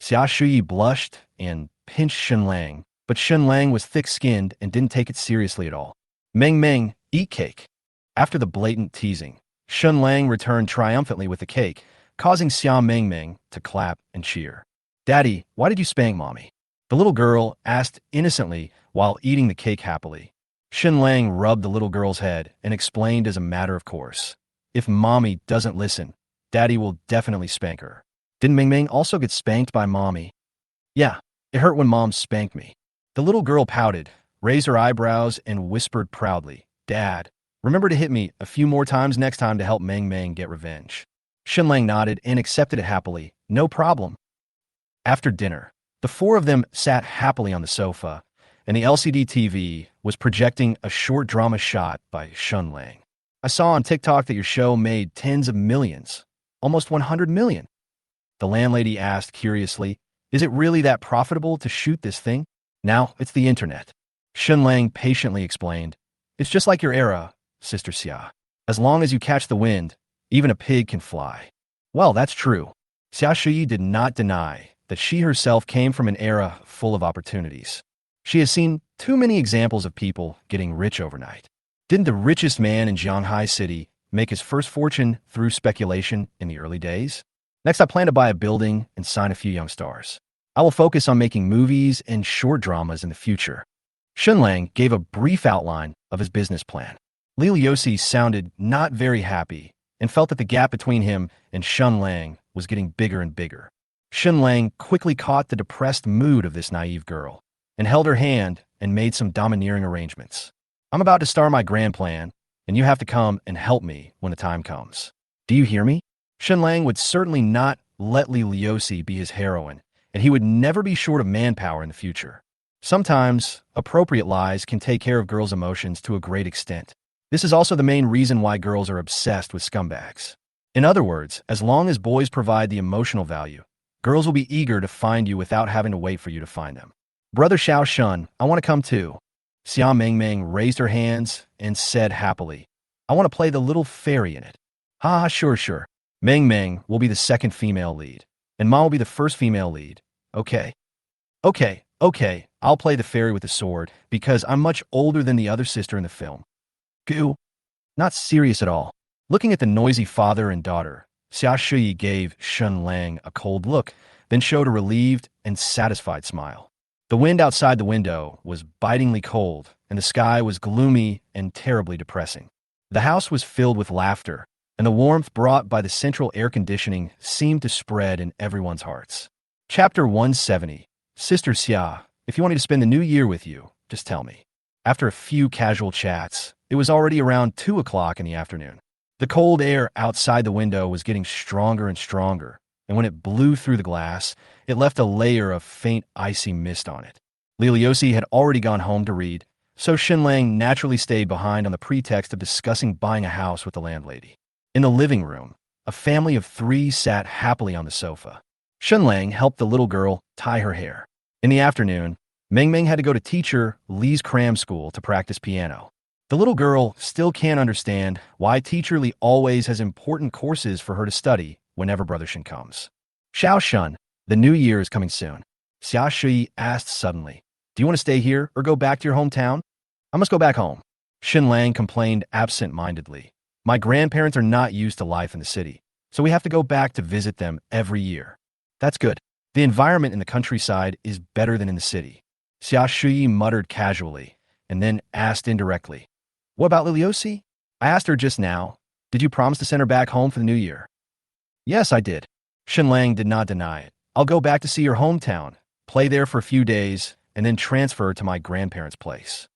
Xia Shui blushed and pinched Shen Lang, But Shen Lang was thick-skinned and didn't take it seriously at all. Meng Meng, eat cake. After the blatant teasing, Shen Lang returned triumphantly with the cake, causing Xia Meng Meng to clap and cheer. Daddy, why did you spank mommy? The little girl asked innocently while eating the cake happily. Shen Lang rubbed the little girl's head and explained as a matter of course. If mommy doesn't listen, daddy will definitely spank her. Didn't Meng Meng also get spanked by mommy? Yeah, it hurt when mom spanked me. The little girl pouted, raised her eyebrows, and whispered proudly, Dad, remember to hit me a few more times next time to help Meng Meng get revenge. Shen Lang nodded and accepted it happily. No problem. After dinner, the four of them sat happily on the sofa, and the LCD TV was projecting a short drama shot by Shen Lang. I saw on TikTok that your show made tens of millions, almost 100 million. The landlady asked curiously, is it really that profitable to shoot this thing? Now, it's the internet. Shen Lang patiently explained, it's just like your era, Sister Xia. As long as you catch the wind, even a pig can fly. Well, that's true. Xia Shuyi did not deny that she herself came from an era full of opportunities. She has seen too many examples of people getting rich overnight. Didn't the richest man in Shanghai City make his first fortune through speculation in the early days? Next, I plan to buy a building and sign a few young stars. I will focus on making movies and short dramas in the future. Shen Lang gave a brief outline of his business plan. Li Liuxi sounded not very happy and felt that the gap between him and Shen Lang was getting bigger and bigger. Shen Lang quickly caught the depressed mood of this naive girl and held her hand and made some domineering arrangements. I'm about to start my grand plan, and you have to come and help me when the time comes. Do you hear me? Shen Lang would certainly not let Li Liuxi be his heroine, and he would never be short of manpower in the future. Sometimes, appropriate lies can take care of girls' emotions to a great extent. This is also the main reason why girls are obsessed with scumbags. In other words, as long as boys provide the emotional value, girls will be eager to find you without having to wait for you to find them. Brother Xiao Shun, I want to come too. Xia Meng Meng raised her hands and said happily, I want to play the little fairy in it. Ha, sure. Meng Meng will be the second female lead, and Ma will be the first female lead. Okay, I'll play the fairy with the sword, because I'm much older than the other sister in the film. Goo. Not serious at all. Looking at the noisy father and daughter, Xia Shuyi gave Shen Lang a cold look, then showed a relieved and satisfied smile. The wind outside the window was bitingly cold, and the sky was gloomy and terribly depressing. The house was filled with laughter, and the warmth brought by the central air conditioning seemed to spread in everyone's hearts. Chapter 170. Sister Xia, if you want me to spend the new year with you, just tell me. After a few casual chats, it was already around 2 o'clock in the afternoon. The cold air outside the window was getting stronger and stronger, and when it blew through the glass, it left a layer of faint icy mist on it. Li Liuxi had already gone home to read, so Shen Lang naturally stayed behind on the pretext of discussing buying a house with the landlady. In the living room, a family of 3 sat happily on the sofa. Shen Lang helped the little girl tie her hair. In the afternoon, Meng Meng had to go to teacher Li's cram school to practice piano. The little girl still can't understand why teacher Li always has important courses for her to study whenever Brother Shen comes. Xiao Shun, the new year is coming soon. Xia Shui asked suddenly, do you want to stay here or go back to your hometown? I must go back home. Shen Lang complained absent-mindedly. My grandparents are not used to life in the city, so we have to go back to visit them every year. That's good. The environment in the countryside is better than in the city. Xia Shui muttered casually, and then asked indirectly, what about Li Liuxi? I asked her just now. Did you promise to send her back home for the new year? Yes, I did. Shen Lang did not deny it. I'll go back to see your hometown, play there for a few days, and then transfer to my grandparents' place.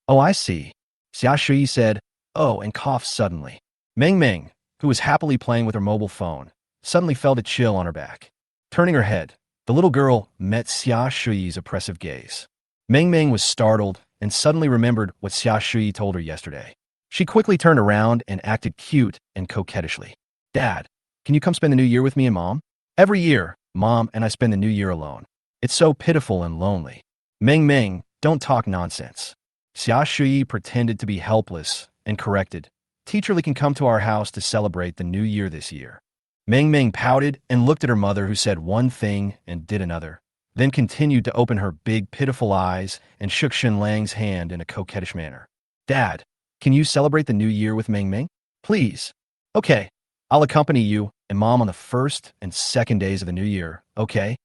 Oh, I see. Xia Shui said, oh, and coughed suddenly. Meng Meng, who was happily playing with her mobile phone, suddenly felt a chill on her back. Turning her head, the little girl met Xia Shui's oppressive gaze. Meng Meng was startled and suddenly remembered what Xia Shui told her yesterday. She quickly turned around and acted cute and coquettishly. Dad, can you come spend the new year with me and Mom? Every year, Mom and I spend the new year alone. It's so pitiful and lonely. Meng Meng, don't talk nonsense. Xia Shui pretended to be helpless and corrected. Teacher Li can come to our house to celebrate the new year this year. Meng Meng pouted and looked at her mother, who said one thing and did another. then continued to open her big, pitiful eyes and shook Shen Lang's hand in a coquettish manner. Dad, can you celebrate the new year with Ming Ming? Please. Okay, I'll accompany you and Mom on the first and second days of the new year, okay?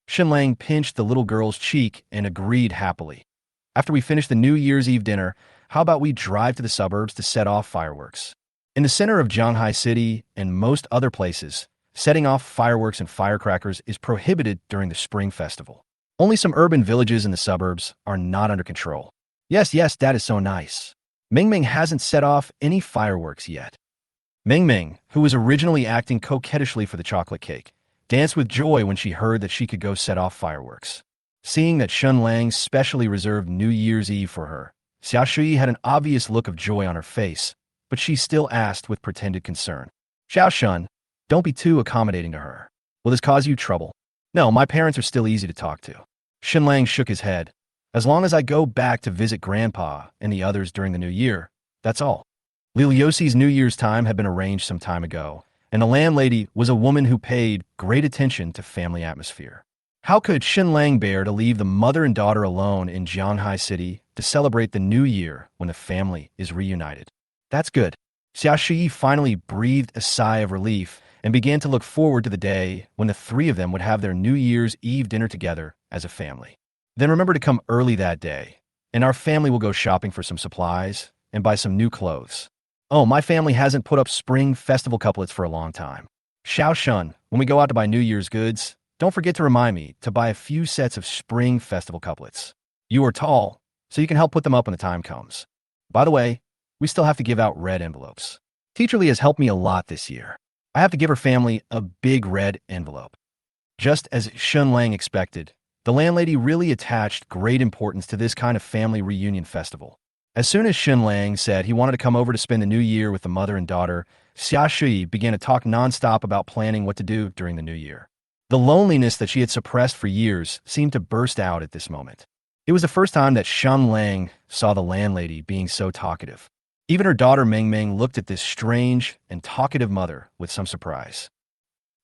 Shen Lang pinched the little girl's cheek and agreed happily. After we finish the New Year's Eve dinner, how about we drive to the suburbs to set off fireworks? In the center of Shanghai City and most other places, setting off fireworks and firecrackers is prohibited during the Spring Festival. Only some urban villages in the suburbs are not under control. Yes, yes, that is so nice. Ming Ming hasn't set off any fireworks yet. Ming Ming, who was originally acting coquettishly for the chocolate cake, danced with joy when she heard that she could go set off fireworks. Seeing that Shen Lang specially reserved New Year's Eve for her, Xia Shui had an obvious look of joy on her face, but she still asked with pretended concern. Xiao Shun, don't be too accommodating to her. Will this cause you trouble? No, my parents are still easy to talk to. Shen Lang shook his head. As long as I go back to visit Grandpa and the others during the new year, that's all. Lil Yossi's New Year's time had been arranged some time ago, and the landlady was a woman who paid great attention to family atmosphere. How could Shen Lang bear to leave the mother and daughter alone in Shanghai City to celebrate the new year when the family is reunited? That's good. Xia Shi finally breathed a sigh of relief and began to look forward to the day when the three of them would have their New Year's Eve dinner together as a family. Then remember to come early that day, and our family will go shopping for some supplies and buy some new clothes. Oh, my family hasn't put up Spring Festival couplets for a long time. Xiao Shun, when we go out to buy New Year's goods, don't forget to remind me to buy a few sets of Spring Festival couplets. You are tall, so you can help put them up when the time comes. By the way, we still have to give out red envelopes. Teacher Lee has helped me a lot this year. I have to give her family a big red envelope. Just as Shen Lang expected, the landlady really attached great importance to this kind of family reunion festival. As soon as Shen Lang said he wanted to come over to spend the new year with the mother and daughter, Xia Shui began to talk nonstop about planning what to do during the new year. The loneliness that she had suppressed for years seemed to burst out at this moment. It was the first time that Shen Lang saw the landlady being so talkative. Even her daughter Ming Ming looked at this strange and talkative mother with some surprise.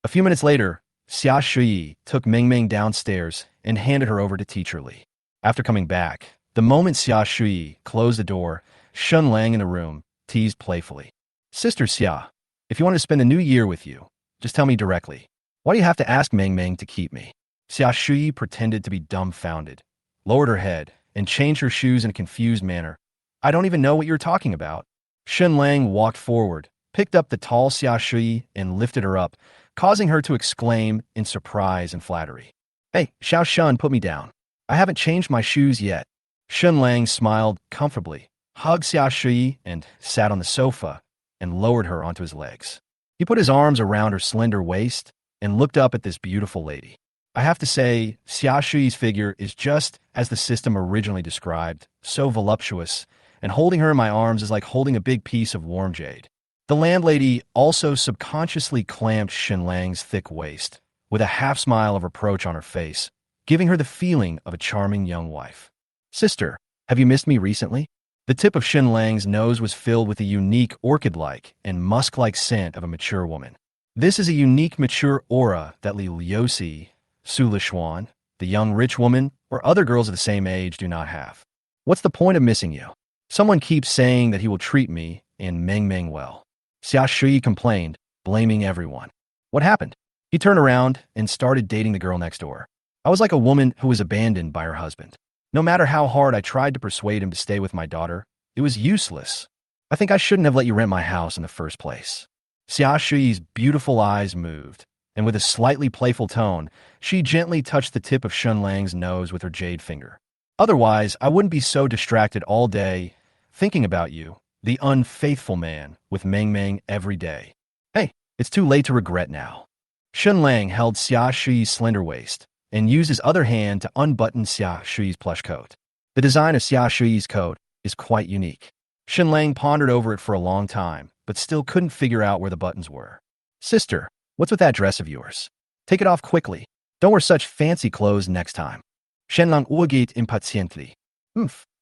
A few minutes later, Xia Shui took Ming Ming downstairs and handed her over to Teacher Li. After coming back, the moment Xia Shui closed the door, Shen Lang in the room teased playfully. Sister Xia, if you want to spend the new year with you, just tell me directly. Why do you have to ask Ming Ming to keep me? Xia Shui pretended to be dumbfounded, lowered her head, and changed her shoes in a confused manner. I don't even know what you're talking about. Shen Lang walked forward, picked up the tall Xia Shui, and lifted her up, causing her to exclaim in surprise and flattery. Hey, Xiao Shun, put me down. I haven't changed my shoes yet. Shen Lang smiled comfortably, hugged Xia Shui, and sat on the sofa and lowered her onto his legs. He put his arms around her slender waist and looked up at this beautiful lady. I have to say, Xia Shui's figure is just as the system originally described, so voluptuous, and holding her in my arms is like holding a big piece of warm jade. The landlady also subconsciously clamped Shen Lang's thick waist, with a half-smile of reproach on her face, giving her the feeling of a charming young wife. Sister, have you missed me recently? The tip of Shen Lang's nose was filled with a unique orchid-like and musk-like scent of a mature woman. This is a unique mature aura that Li Liusi, Su Lishuan, the young rich woman, or other girls of the same age do not have. What's the point of missing you? Someone keeps saying that he will treat me and Ming Ming well. Xia Shui complained, blaming everyone. What happened? He turned around and started dating the girl next door. I was like a woman who was abandoned by her husband. No matter how hard I tried to persuade him to stay with my daughter, it was useless. I think I shouldn't have let you rent my house in the first place. Xia Shui's beautiful eyes moved, and with a slightly playful tone, she gently touched the tip of Shen Lang's nose with her jade finger. Otherwise, I wouldn't be so distracted all day thinking about you, the unfaithful man, with Ming Ming every day. Hey, it's too late to regret now. Shen Lang held Xia Shui's slender waist and used his other hand to unbutton Xia Shui's plush coat. The design of Xia Shui's coat is quite unique. Shen Lang pondered over it for a long time, but still couldn't figure out where the buttons were. Sister, what's with that dress of yours? Take it off quickly. Don't wear such fancy clothes next time. Shen Lang urged impatiently.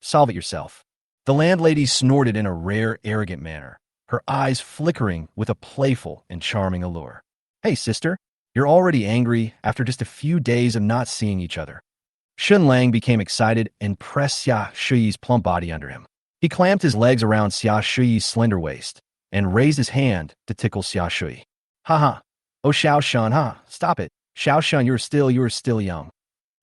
Solve it yourself. The landlady snorted in a rare, arrogant manner, her eyes flickering with a playful and charming allure. Hey, sister, You're already angry after just a few days of not seeing each other. Shen Lang became excited and pressed Xia Shuyi's plump body under him. He clamped his legs around Xia Shuyi's slender waist and raised his hand to tickle Xia Shui. Ha ha. Oh Xiao Shun, ha, stop it. Xiao Shun, you're still young.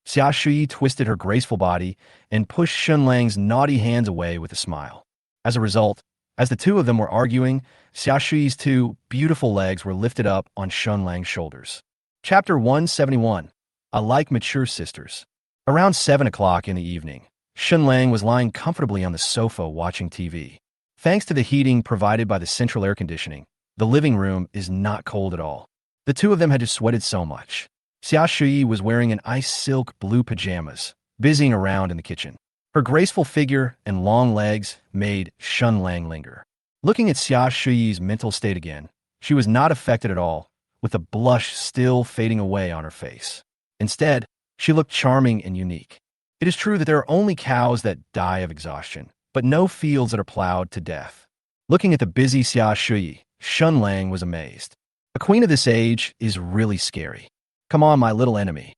Xia Shui twisted her graceful body and pushed Shen Lang's naughty hands away with a smile. As a result, as the two of them were arguing, Xia Shui's two beautiful legs were lifted up on Shen Lang's shoulders. Chapter 171. I Like Mature Sisters. Around 7 o'clock in the evening, Shen Lang was lying comfortably on the sofa watching TV. Thanks to the heating provided by the central air conditioning, the living room is not cold at all. The two of them had just sweated so much. Xia Shui was wearing an ice silk blue pajamas, busying around in the kitchen. Her graceful figure and long legs made Shen Lang linger. Looking at Xia Shui's mental state again, she was not affected at all, with the blush still fading away on her face. Instead, she looked charming and unique. It is true that there are only cows that die of exhaustion, but no fields that are plowed to death. Looking at the busy Xia Shui, Shen Lang was amazed. A queen of this age is really scary. Come on, my little enemy.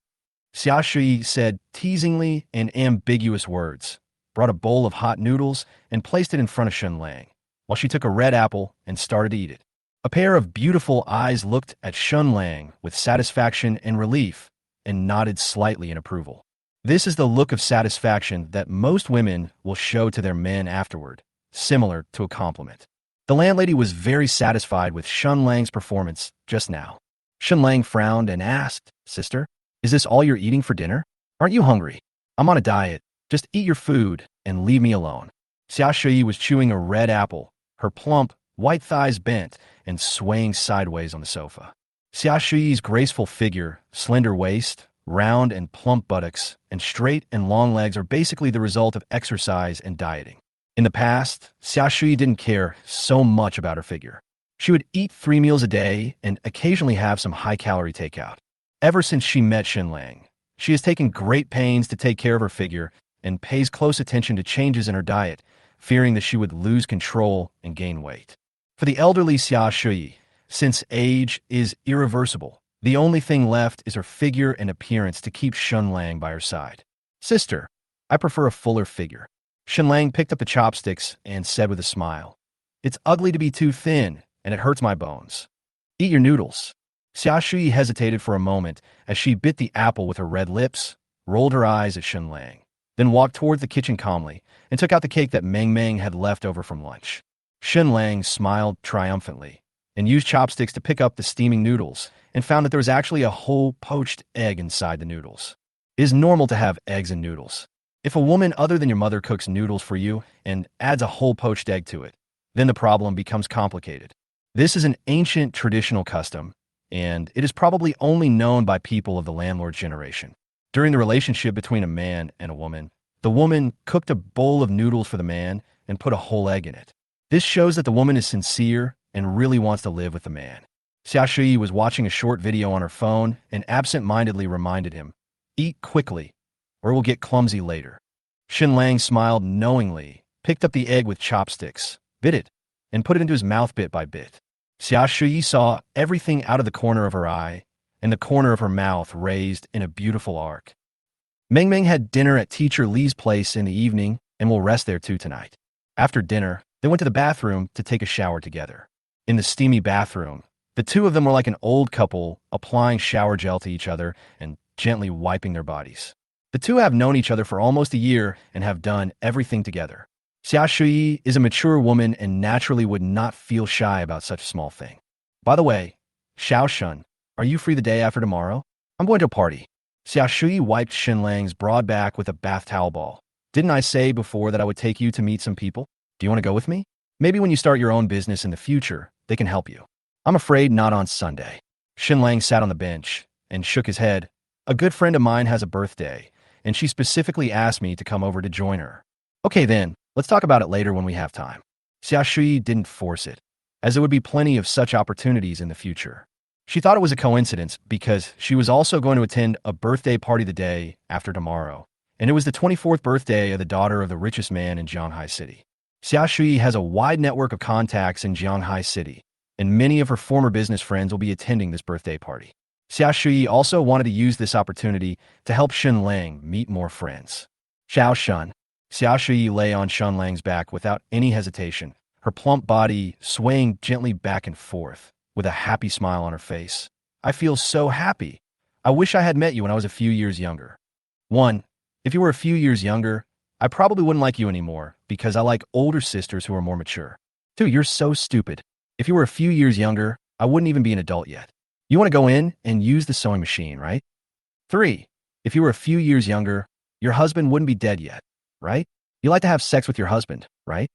Xia Shui said teasingly in ambiguous words, brought a bowl of hot noodles and placed it in front of Shen Lang, while she took a red apple and started to eat it. A pair of beautiful eyes looked at Shen Lang with satisfaction and relief and nodded slightly in approval. This is the look of satisfaction that most women will show to their men afterward, similar to a compliment. The landlady was very satisfied with Shen Lang's performance just now. Shen Lang frowned and asked, Sister, is this all you're eating for dinner? Aren't you hungry? I'm on a diet. Just eat your food and leave me alone. Xia Shui was chewing a red apple, her plump, white thighs bent and swaying sideways on the sofa. Xia Shui's graceful figure, slender waist, round and plump buttocks, and straight and long legs are basically the result of exercise and dieting. In the past, Xia Shui didn't care so much about her figure. She would eat 3 meals a day and occasionally have some high-calorie takeout. Ever since she met Shen Lang, she has taken great pains to take care of her figure and pays close attention to changes in her diet, fearing that she would lose control and gain weight. For the elderly Xia Shui, since age is irreversible, the only thing left is her figure and appearance to keep Shen Lang by her side. Sister, I prefer a fuller figure. Shen Lang picked up the chopsticks and said with a smile, It's ugly to be too thin, and it hurts my bones. Eat your noodles. Xia Shui hesitated for a moment as she bit the apple with her red lips, rolled her eyes at Shen Lang, then walked toward the kitchen calmly and took out the cake that Meng had left over from lunch. Shen Lang smiled triumphantly and used chopsticks to pick up the steaming noodles and found that there was actually a whole poached egg inside the noodles. It is normal to have eggs in noodles. If a woman other than your mother cooks noodles for you and adds a whole poached egg to it, then the problem becomes complicated. This is an ancient traditional custom, and it is probably only known by people of the landlord generation. During the relationship between a man and a woman, the woman cooked a bowl of noodles for the man and put a whole egg in it. This shows that the woman is sincere and really wants to live with the man. Xia Shui was watching a short video on her phone and absent-mindedly reminded him, Eat quickly, or it will get clumsy later. Shen Lang smiled knowingly, picked up the egg with chopsticks, bit it, and put it into his mouth bit by bit. Xia Shui saw everything out of the corner of her eye, and the corner of her mouth raised in a beautiful arc. Meng had dinner at Teacher Li's place in the evening and will rest there too tonight. After dinner, they went to the bathroom to take a shower together. In the steamy bathroom, the two of them were like an old couple applying shower gel to each other and gently wiping their bodies. The two have known each other for almost a year and have done everything together. Xia Shui is a mature woman and naturally would not feel shy about such a small thing. By the way, Xiao Shun, are you free the day after tomorrow? I'm going to a party. Xia Shui wiped Shen Lang's broad back with a bath towel ball. Didn't I say before that I would take you to meet some people? Do you want to go with me? Maybe when you start your own business in the future, they can help you. I'm afraid not on Sunday. Shen Lang sat on the bench and shook his head. A good friend of mine has a birthday, and she specifically asked me to come over to join her. Okay then, let's talk about it later when we have time. Xia Shui didn't force it, as there would be plenty of such opportunities in the future. She thought it was a coincidence because she was also going to attend a birthday party the day after tomorrow, and it was the 24th birthday of the daughter of the richest man in Jianghai City. Xia Shui has a wide network of contacts in Jianghai City, and many of her former business friends will be attending this birthday party. Xia Shui also wanted to use this opportunity to help Shen Lang meet more friends. Xiao Shun. Xia Shui lay on Shen Lang's back without any hesitation, her plump body swaying gently back and forth, with a happy smile on her face. I feel so happy. I wish I had met you when I was a few years younger. 1. If you were a few years younger, I probably wouldn't like you anymore because I like older sisters who are more mature. 2. You're so stupid. If you were a few years younger, I wouldn't even be an adult yet. You want to go in and use the sewing machine, right? 3. If you were a few years younger, your husband wouldn't be dead yet, right? You like to have sex with your husband, right?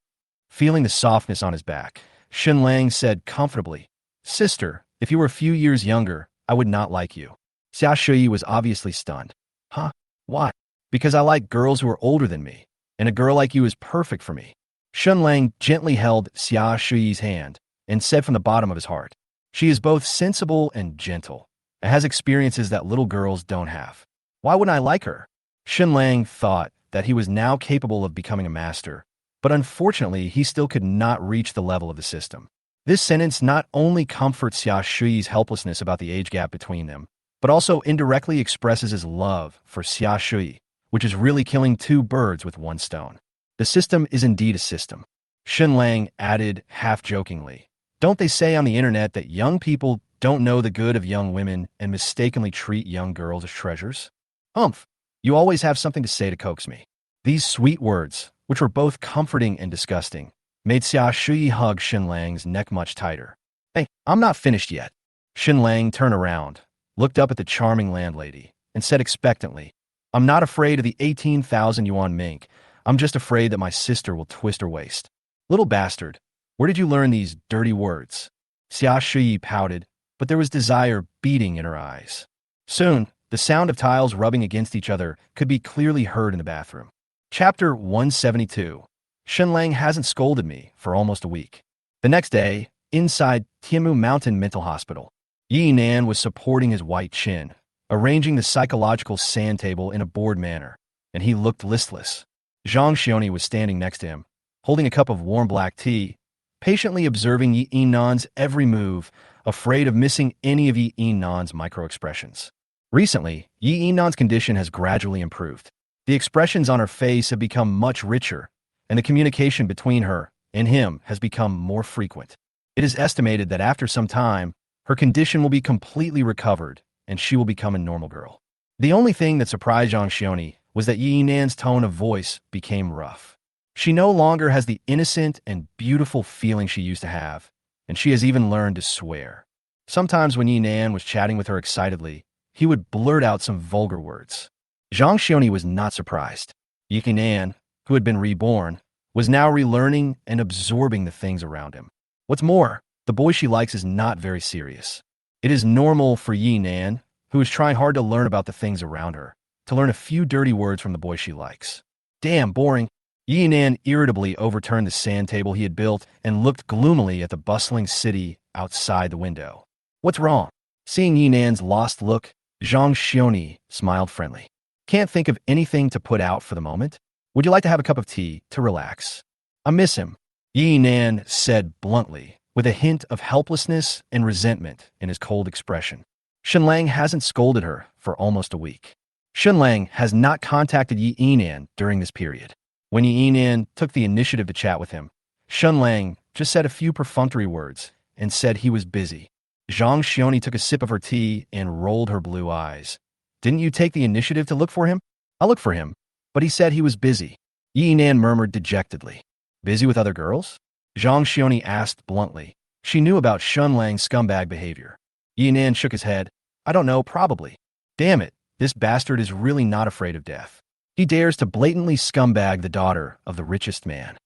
Feeling the softness on his back, Shen Lang said comfortably, Sister, if you were a few years younger, I would not like you. Xia Shui was obviously stunned. Huh? Why? Because I like girls who are older than me, and a girl like you is perfect for me. Shen Lang gently held Xia Shui's hand and said from the bottom of his heart, She is both sensible and gentle, and has experiences that little girls don't have. Why wouldn't I like her? Shen Lang thought that he was now capable of becoming a master, but unfortunately he still could not reach the level of the system. This sentence not only comforts Xia Shui's helplessness about the age gap between them, but also indirectly expresses his love for Xia Shui, which is really killing two birds with one stone. The system is indeed a system. Shen Lang added half-jokingly, Don't they say on the internet that young people don't know the good of young women and mistakenly treat young girls as treasures? Humph, you always have something to say to coax me. These sweet words, which were both comforting and disgusting, made Xia Shui hug Shen Lang's neck much tighter. Hey, I'm not finished yet. Shen Lang turned around, looked up at the charming landlady, and said expectantly, I'm not afraid of the 18,000 yuan mink. I'm just afraid that my sister will twist her waist. Little bastard, where did you learn these dirty words? Xia Shui pouted, but there was desire beating in her eyes. Soon, the sound of tiles rubbing against each other could be clearly heard in the bathroom. Chapter 172. Shen Lang hasn't scolded me for almost a week. The next day, inside Timu Mountain Mental Hospital, Yi Nan was supporting his white chin, arranging the psychological sand table in a bored manner, and he looked listless. Zhang Xioni was standing next to him, holding a cup of warm black tea, patiently observing Yi Nan's every move, afraid of missing any of Yi Nan's micro-expressions. Recently, Yi Nan's condition has gradually improved. The expressions on her face have become much richer, and the communication between her and him has become more frequent. It is estimated that after some time, her condition will be completely recovered, and she will become a normal girl. The only thing that surprised Zhang Xioni was that Yi Nan's tone of voice became rough. She no longer has the innocent and beautiful feeling she used to have, and she has even learned to swear. Sometimes when Yi Nan was chatting with her excitedly, he would blurt out some vulgar words. Zhang Xioni was not surprised. Yi Nan, who had been reborn, was now relearning and absorbing the things around him. What's more, the boy she likes is not very serious. It is normal for Yi Nan, who is trying hard to learn about the things around her, to learn a few dirty words from the boy she likes. Damn boring. Yi Nan irritably overturned the sand table he had built and looked gloomily at the bustling city outside the window. What's wrong? Seeing Yi Nan's lost look, Zhang Xioni smiled friendly. Can't think of anything to put out for the moment? Would you like to have a cup of tea to relax? I miss him, Yi Nan said bluntly, with a hint of helplessness and resentment in his cold expression. Shen Lang hasn't scolded her for almost a week. Shen Lang has not contacted Yi Nan during this period. When Yi Nan took the initiative to chat with him, Shen Lang just said a few perfunctory words and said he was busy. Zhang Xioni took a sip of her tea and rolled her blue eyes. Didn't you take the initiative to look for him? I looked for him, but he said he was busy. Yi Nan murmured dejectedly. Busy with other girls? Zhang Xioni asked bluntly. She knew about Shen Lang's scumbag behavior. Yi Nan shook his head. I don't know, probably. Damn it, this bastard is really not afraid of death. He dares to blatantly scumbag the daughter of the richest man.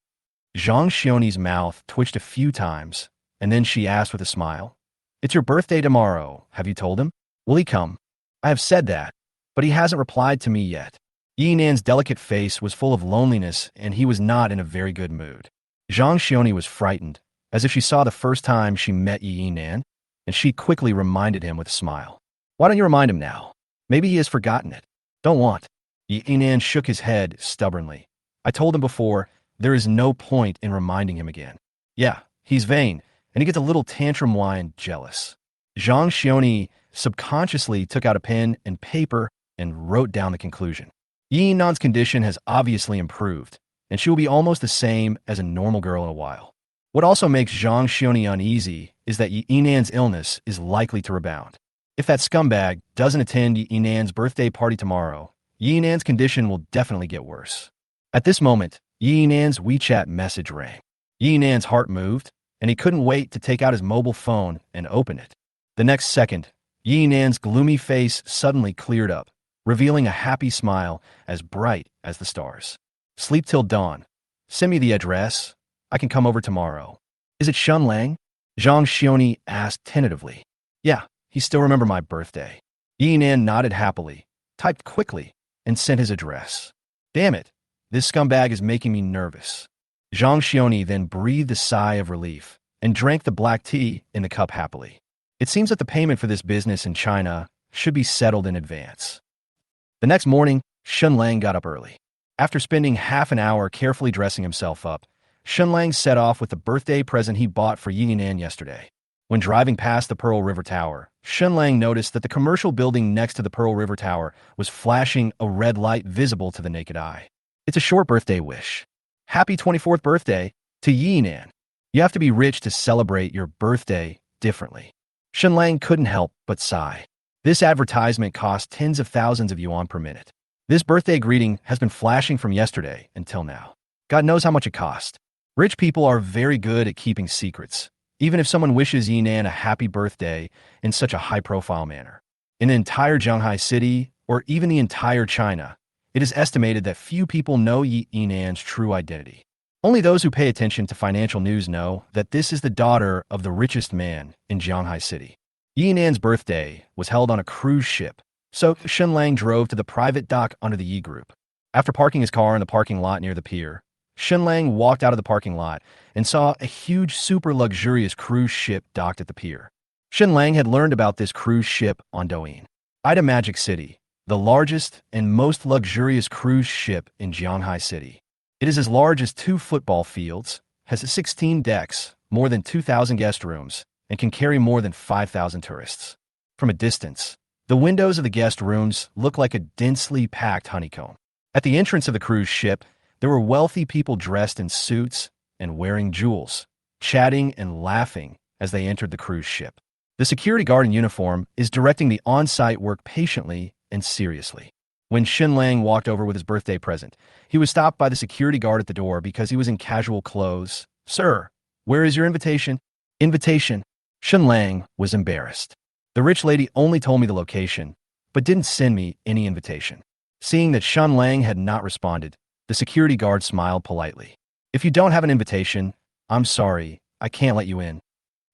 Zhang Xioni's mouth twitched a few times, and then she asked with a smile, It's your birthday tomorrow. Have you told him? Will he come? I have said that, but he hasn't replied to me yet. Yi Nan's delicate face was full of loneliness, and he was not in a very good mood. Zhang Xioni was frightened, as if she saw the first time she met Yi Nan, and she quickly reminded him with a smile. Why don't you remind him now? Maybe he has forgotten it. Don't want. Yi Nan shook his head stubbornly. I told him before, there is no point in reminding him again. Yeah, he's vain, and he gets a little tantrum wine jealous. Zhang Xioni subconsciously took out a pen and paper and wrote down the conclusion. Yi Nan's condition has obviously improved, and she will be almost the same as a normal girl in a while. What also makes Zhang Xioni uneasy is that Yi Nan's illness is likely to rebound. If that scumbag doesn't attend Yi Nan's birthday party tomorrow, Yi Nan's condition will definitely get worse. At this moment, Yi Nan's WeChat message rang. Yi Nan's heart moved, and he couldn't wait to take out his mobile phone and open it. The next second, Yi Nan's gloomy face suddenly cleared up, revealing a happy smile as bright as the stars. Sleep till dawn. Send me the address. I can come over tomorrow. Is it Shen Lang? Zhang Xioni asked tentatively. Yeah, he still remember my birthday. Yi Nan nodded happily, typed quickly, and sent his address. Damn it, this scumbag is making me nervous. Zhang Xioni then breathed a sigh of relief and drank the black tea in the cup happily. It seems that the payment for this business in China should be settled in advance. The next morning, Shen Lang got up early. After spending half an hour carefully dressing himself up, Shen Lang set off with the birthday present he bought for Yi Nan yesterday. When driving past the Pearl River Tower, Shen Lang noticed that the commercial building next to the Pearl River Tower was flashing a red light visible to the naked eye. It's a short birthday wish. Happy 24th birthday to Yi Nan. You have to be rich to celebrate your birthday differently. Shen Lang couldn't help but sigh. This advertisement cost tens of thousands of yuan per minute. This birthday greeting has been flashing from yesterday until now. God knows how much it cost. Rich people are very good at keeping secrets, even if someone wishes Yi Nan a happy birthday in such a high-profile manner. In the entire Shanghai city, or even the entire China, it is estimated that few people know Yi Nan's true identity. Only those who pay attention to financial news know that this is the daughter of the richest man in Shanghai city. Yi Nan's birthday was held on a cruise ship, so Shen Lang drove to the private dock under the Yi Group. After parking his car in the parking lot near the pier, Shen Lang walked out of the parking lot and saw a huge super luxurious cruise ship docked at the pier. Shen Lang had learned about this cruise ship on Douyin. Ida Magic City, the largest and most luxurious cruise ship in Shanghai City. It is as large as 2 football fields, has 16 decks, more than 2,000 guest rooms, and can carry more than 5,000 tourists. From a distance, the windows of the guest rooms look like a densely packed honeycomb. At the entrance of the cruise ship, there were wealthy people dressed in suits and wearing jewels, chatting and laughing as they entered the cruise ship. The security guard in uniform is directing the on-site work patiently and seriously. When Shen Lang walked over with his birthday present, he was stopped by the security guard at the door because he was in casual clothes. Sir, where is your invitation? Invitation. Shen Lang was embarrassed. The rich lady only told me the location, but didn't send me any invitation. Seeing that Shen Lang had not responded, the security guard smiled politely. If you don't have an invitation, I'm sorry, I can't let you in.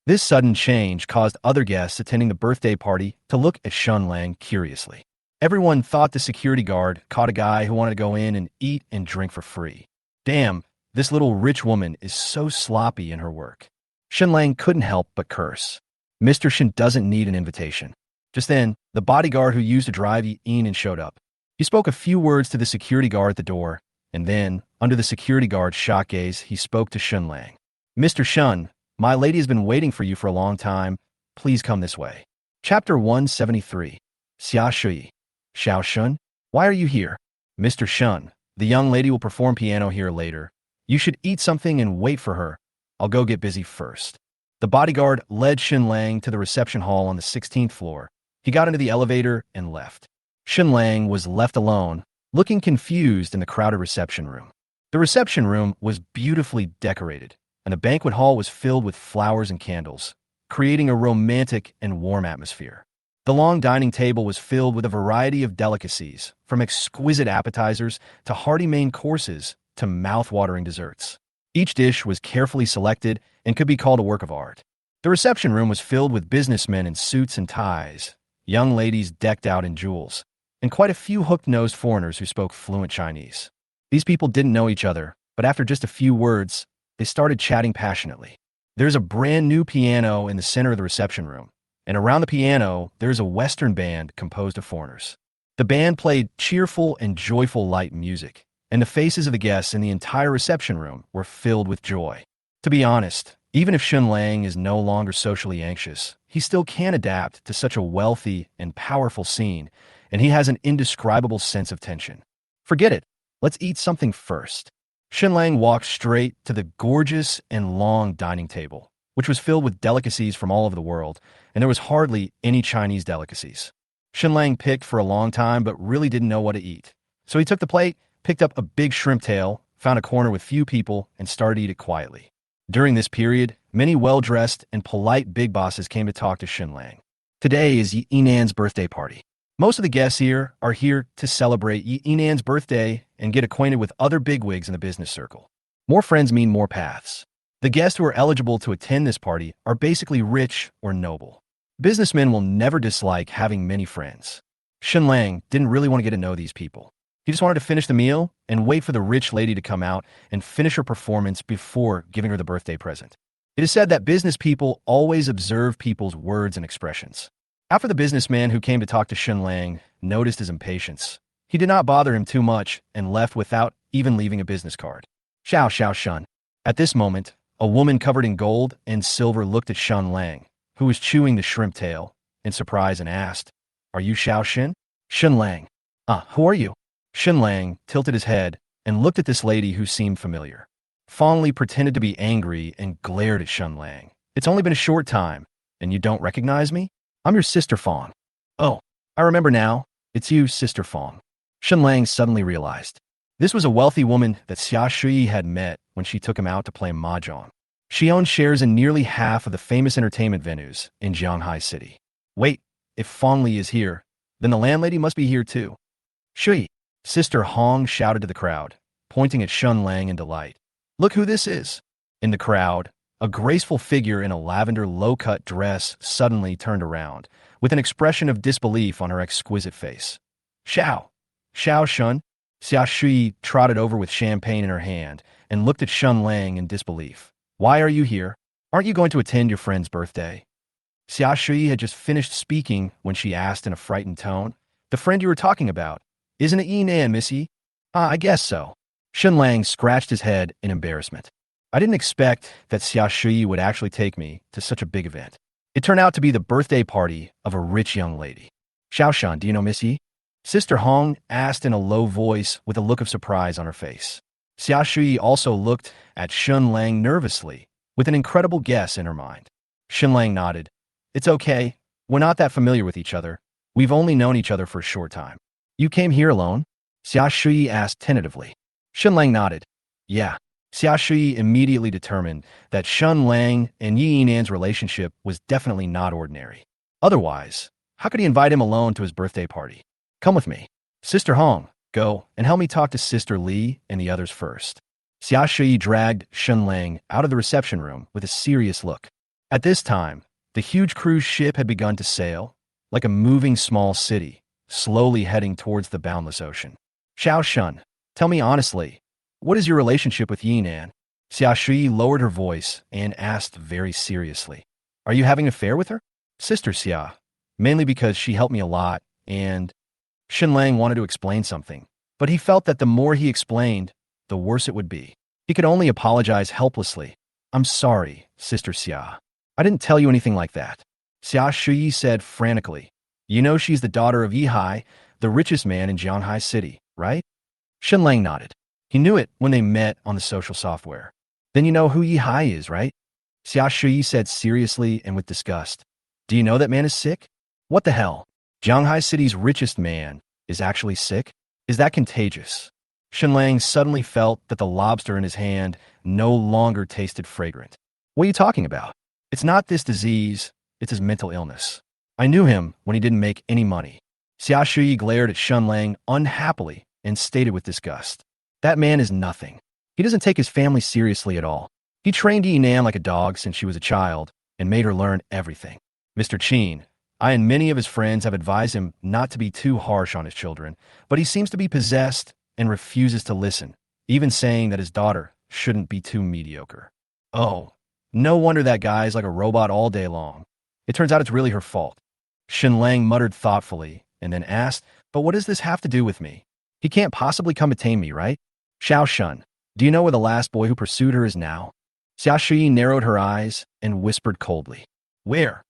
This sudden change caused other guests attending the birthday party to look at Shen Lang curiously. Everyone thought the security guard caught a guy who wanted to go in and eat and drink for free. Damn, this little rich woman is so sloppy in her work. Shen Lang couldn't help but curse. Mr. Shen doesn't need an invitation. Just then, the bodyguard who used to drive Yi Nan showed up. He spoke a few words to the security guard at the door, and then, under the security guard's shock gaze, he spoke to Shen Lang. Mr. Shen, my lady has been waiting for you for a long time. Please come this way. Chapter 173. Xia Shui. Xiao Shun? Why are you here? Mr. Shen, the young lady will perform piano here later. You should eat something and wait for her. I'll go get busy first. The bodyguard led Shen Lang to the reception hall on the 16th floor. He got into the elevator and left. Shen Lang was left alone, looking confused in the crowded reception room. The reception room was beautifully decorated, and the banquet hall was filled with flowers and candles, creating a romantic and warm atmosphere. The long dining table was filled with a variety of delicacies, from exquisite appetizers to hearty main courses to mouth-watering desserts. Each dish was carefully selected and could be called a work of art. The reception room was filled with businessmen in suits and ties, young ladies decked out in jewels, and quite a few hooked-nosed foreigners who spoke fluent Chinese. These people didn't know each other, but after just a few words, they started chatting passionately. There's a brand new piano in the center of the reception room, and around the piano, there's a Western band composed of foreigners. The band played cheerful and joyful light music, and the faces of the guests in the entire reception room were filled with joy. To be honest, Even if Shen Lang is no longer socially anxious, he still can adapt to such a wealthy and powerful scene, and he has an indescribable sense of tension. Forget it. Let's eat something first. Shen Lang walked straight to the gorgeous and long dining table, which was filled with delicacies from all over the world, and there was hardly any Chinese delicacies. Shen Lang picked for a long time but really didn't know what to eat. So he took the plate, picked up a big shrimp tail, found a corner with few people, and started to eat it quietly. During this period, many well-dressed and polite big bosses came to talk to Shen Lang. Today is Yi Enan's birthday party. Most of the guests here are here to celebrate Yi Enan's birthday and get acquainted with other bigwigs in the business circle. More friends mean more paths. The guests who are eligible to attend this party are basically rich or noble. Businessmen will never dislike having many friends. Shen Lang didn't really want to get to know these people. He just wanted to finish the meal and wait for the rich lady to come out and finish her performance before giving her the birthday present. It is said that business people always observe people's words and expressions. After the businessman who came to talk to Shen Lang noticed his impatience, he did not bother him too much and left without even leaving a business card. Xiao Shun. At this moment, a woman covered in gold and silver looked at Shen Lang, who was chewing the shrimp tail, in surprise and asked, "Are you Xiao Shen?" Shen Lang. Who are you?" Shen Lang tilted his head and looked at this lady who seemed familiar. Fong Li pretended to be angry and glared at Shen Lang. "It's only been a short time, and you don't recognize me? I'm your sister Fong." "Oh, I remember now. It's you, Sister Fong." Shen Lang suddenly realized. This was a wealthy woman that Xia Shui had met when she took him out to play mahjong. She owned shares in nearly half of the famous entertainment venues in Jianghai City. Wait, if Fong Li is here, then the landlady must be here too. "Shui," Sister Hong shouted to the crowd, pointing at Shen Lang in delight. "Look who this is." In the crowd, a graceful figure in a lavender low-cut dress suddenly turned around, with an expression of disbelief on her exquisite face. Xiao Shun." Xia Shui trotted over with champagne in her hand and looked at Shen Lang in disbelief. "Why are you here? Aren't you going to attend your friend's birthday?" Xia Shui had just finished speaking when she asked in a frightened tone, "The friend you were talking about, isn't it Yi Nan, Missy?" I guess so." Shen Lang scratched his head in embarrassment. "I didn't expect that Xia Shui would actually take me to such a big event. It turned out to be the birthday party of a rich young lady." "Xiao Shan, do you know Missy?" Sister Hong asked in a low voice with a look of surprise on her face. Xia Shui also looked at Shen Lang nervously, with an incredible guess in her mind. Shen Lang nodded. "It's okay. We're not that familiar with each other. We've only known each other for a short time." "You came here alone?" Xia Shui asked tentatively. Shen Lang nodded. "Yeah." Xia Shui immediately determined that Shen Lang and Yi Nan's relationship was definitely not ordinary. Otherwise, how could he invite him alone to his birthday party? "Come with me. Sister Hong, go and help me talk to Sister Li and the others first." Xia Shui dragged Shen Lang out of the reception room with a serious look. At this time, the huge cruise ship had begun to sail, like a moving small city, slowly heading towards the boundless ocean. "Xiao Shun, tell me honestly, what is your relationship with Yi Nan?" Xia Shui lowered her voice and asked very seriously. "Are you having an affair with her?" "Sister Xia, mainly because she helped me a lot, and..." Shen Lang wanted to explain something, but he felt that the more he explained, the worse it would be. He could only apologize helplessly. "I'm sorry, Sister Xia. I didn't tell you anything like that." Xia Shui said frantically. "You know she's the daughter of Yihai, the richest man in Jianghai City, right?" Shen Lang nodded. He knew it when they met on the social software. "Then you know who Yihai is, right?" Xia Shui said seriously and with disgust. "Do you know that man is sick?" "What the hell? Jianghai City's richest man is actually sick? Is that contagious?" Shen Lang suddenly felt that the lobster in his hand no longer tasted fragrant. "What are you talking about? It's not this disease, it's his mental illness. I knew him when he didn't make any money." Xia Shui glared at Shen Lang unhappily and stated with disgust. "That man is nothing. He doesn't take his family seriously at all. He trained Yi Nan like a dog since she was a child and made her learn everything. Mr. Qin, I and many of his friends have advised him not to be too harsh on his children, but he seems to be possessed and refuses to listen, even saying that his daughter shouldn't be too mediocre. Oh, no wonder that guy is like a robot all day long. It turns out it's really her fault." Shen Lang muttered thoughtfully and then asked, "But what does this have to do with me? He can't possibly come attain me, right?" "Xiao Shun, do you know where the last boy who pursued her is now?" Xia Shui narrowed her eyes and whispered coldly. Where?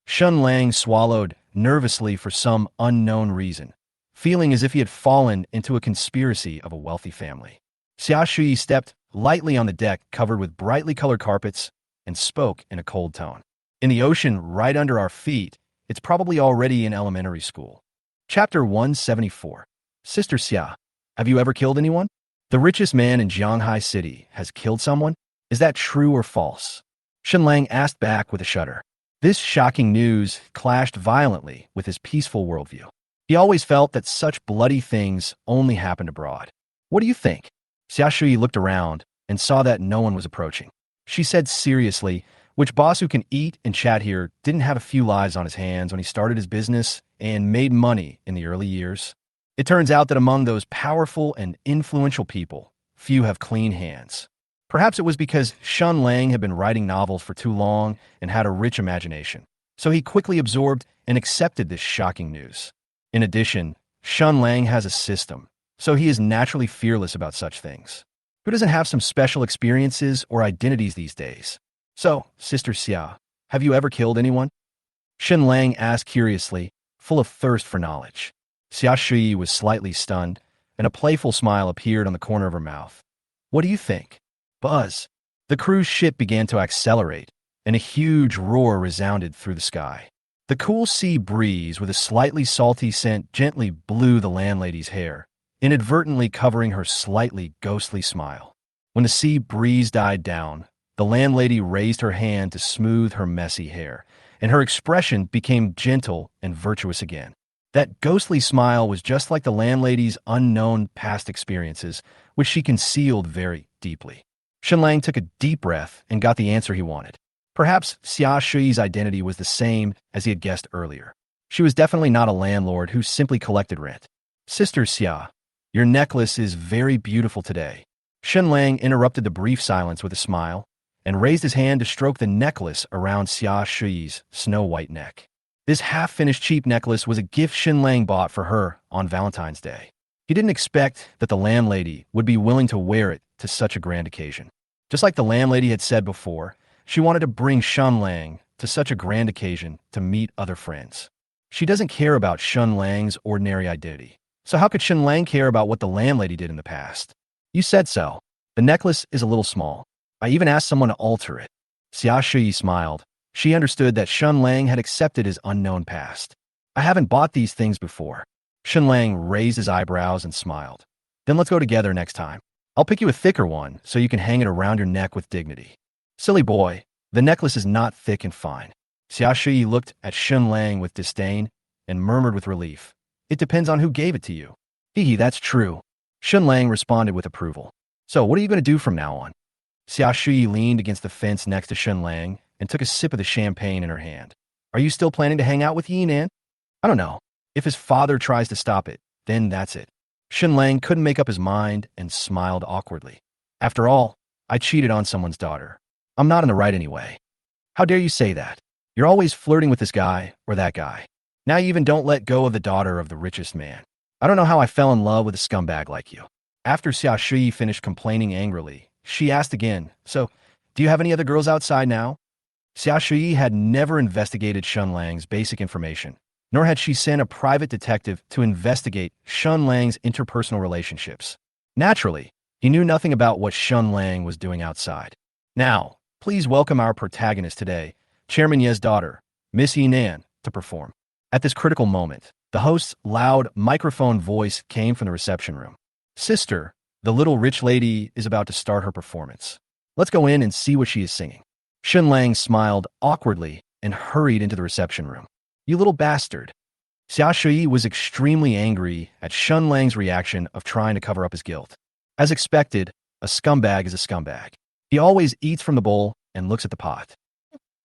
Shen Lang swallowed nervously for some unknown reason, feeling as if he had fallen into a conspiracy of a wealthy family. Xia Shui stepped lightly on the deck covered with brightly colored carpets and spoke in a cold tone. In the ocean right under our feet, it's probably already in elementary school. Chapter 174. Sister Xia, have you ever killed anyone? The richest man in Jianghai City has killed someone? Is that true or false? Shen Lang asked back with a shudder. This shocking news clashed violently with his peaceful worldview. He always felt that such bloody things only happened abroad. What do you think? Xia Shui looked around and saw that no one was approaching. She said seriously, which boss who can eat and chat here didn't have a few lives on his hands when he started his business and made money in the early years? It turns out that among those powerful and influential people, few have clean hands. Perhaps it was because Shen Lang had been writing novels for too long and had a rich imagination, so he quickly absorbed and accepted this shocking news. In addition, Shen Lang has a system, so he is naturally fearless about such things. Who doesn't have some special experiences or identities these days? So, Sister Xia, have you ever killed anyone? Shen Lang asked curiously, full of thirst for knowledge. Xia Shui was slightly stunned, and a playful smile appeared on the corner of her mouth. What do you think? Buzz. The cruise ship began to accelerate, and a huge roar resounded through the sky. The cool sea breeze with a slightly salty scent gently blew the landlady's hair, inadvertently covering her slightly ghostly smile. When the sea breeze died down, the landlady raised her hand to smooth her messy hair, and her expression became gentle and virtuous again. That ghostly smile was just like the landlady's unknown past experiences, which she concealed very deeply. Shen Lang took a deep breath and got the answer he wanted. Perhaps Xia Shui's identity was the same as he had guessed earlier. She was definitely not a landlord who simply collected rent. Sister Xia, your necklace is very beautiful today. Shen Lang interrupted the brief silence with a smile and raised his hand to stroke the necklace around Xia Shui's snow-white neck. This half-finished cheap necklace was a gift Shen Lang bought for her on Valentine's Day. He didn't expect that the landlady would be willing to wear it to such a grand occasion. Just like the landlady had said before, she wanted to bring Shen Lang to such a grand occasion to meet other friends. She doesn't care about Shen Lang's ordinary identity. So how could Shen Lang care about what the landlady did in the past? You said so. The necklace is a little small. I even asked someone to alter it. Xia Shui smiled. She understood that Shen Lang had accepted his unknown past. I haven't bought these things before. Shen Lang raised his eyebrows and smiled. Then let's go together next time. I'll pick you a thicker one so you can hang it around your neck with dignity. Silly boy, the necklace is not thick and fine. Xia Shui looked at Shen Lang with disdain and murmured with relief. It depends on who gave it to you. Hee, that's true. Shen Lang responded with approval. So what are you going to do from now on? Xia Shui leaned against the fence next to Shen Lang and took a sip of the champagne in her hand. Are you still planning to hang out with Yinan? I don't know. If his father tries to stop it, then that's it. Shen Lang couldn't make up his mind and smiled awkwardly. After all, I cheated on someone's daughter. I'm not in the right anyway. How dare you say that? You're always flirting with this guy or that guy. Now you even don't let go of the daughter of the richest man. I don't know how I fell in love with a scumbag like you. After Xia Shui finished complaining angrily, she asked again, so, do you have any other girls outside now? Xia Shui had never investigated Shen Lang's basic information, nor had she sent a private detective to investigate Shen Lang's interpersonal relationships. Naturally, he knew nothing about what Shen Lang was doing outside. Now, please welcome our protagonist today, Chairman Ye's daughter, Miss Yinan, to perform. At this critical moment, the host's loud microphone voice came from the reception room. Sister, the little rich lady is about to start her performance. Let's go in and see what she is singing. Shen Lang smiled awkwardly and hurried into the reception room. You little bastard. Xia Shui was extremely angry at Shen Lang's reaction of trying to cover up his guilt. As expected, a scumbag is a scumbag. He always eats from the bowl and looks at the pot.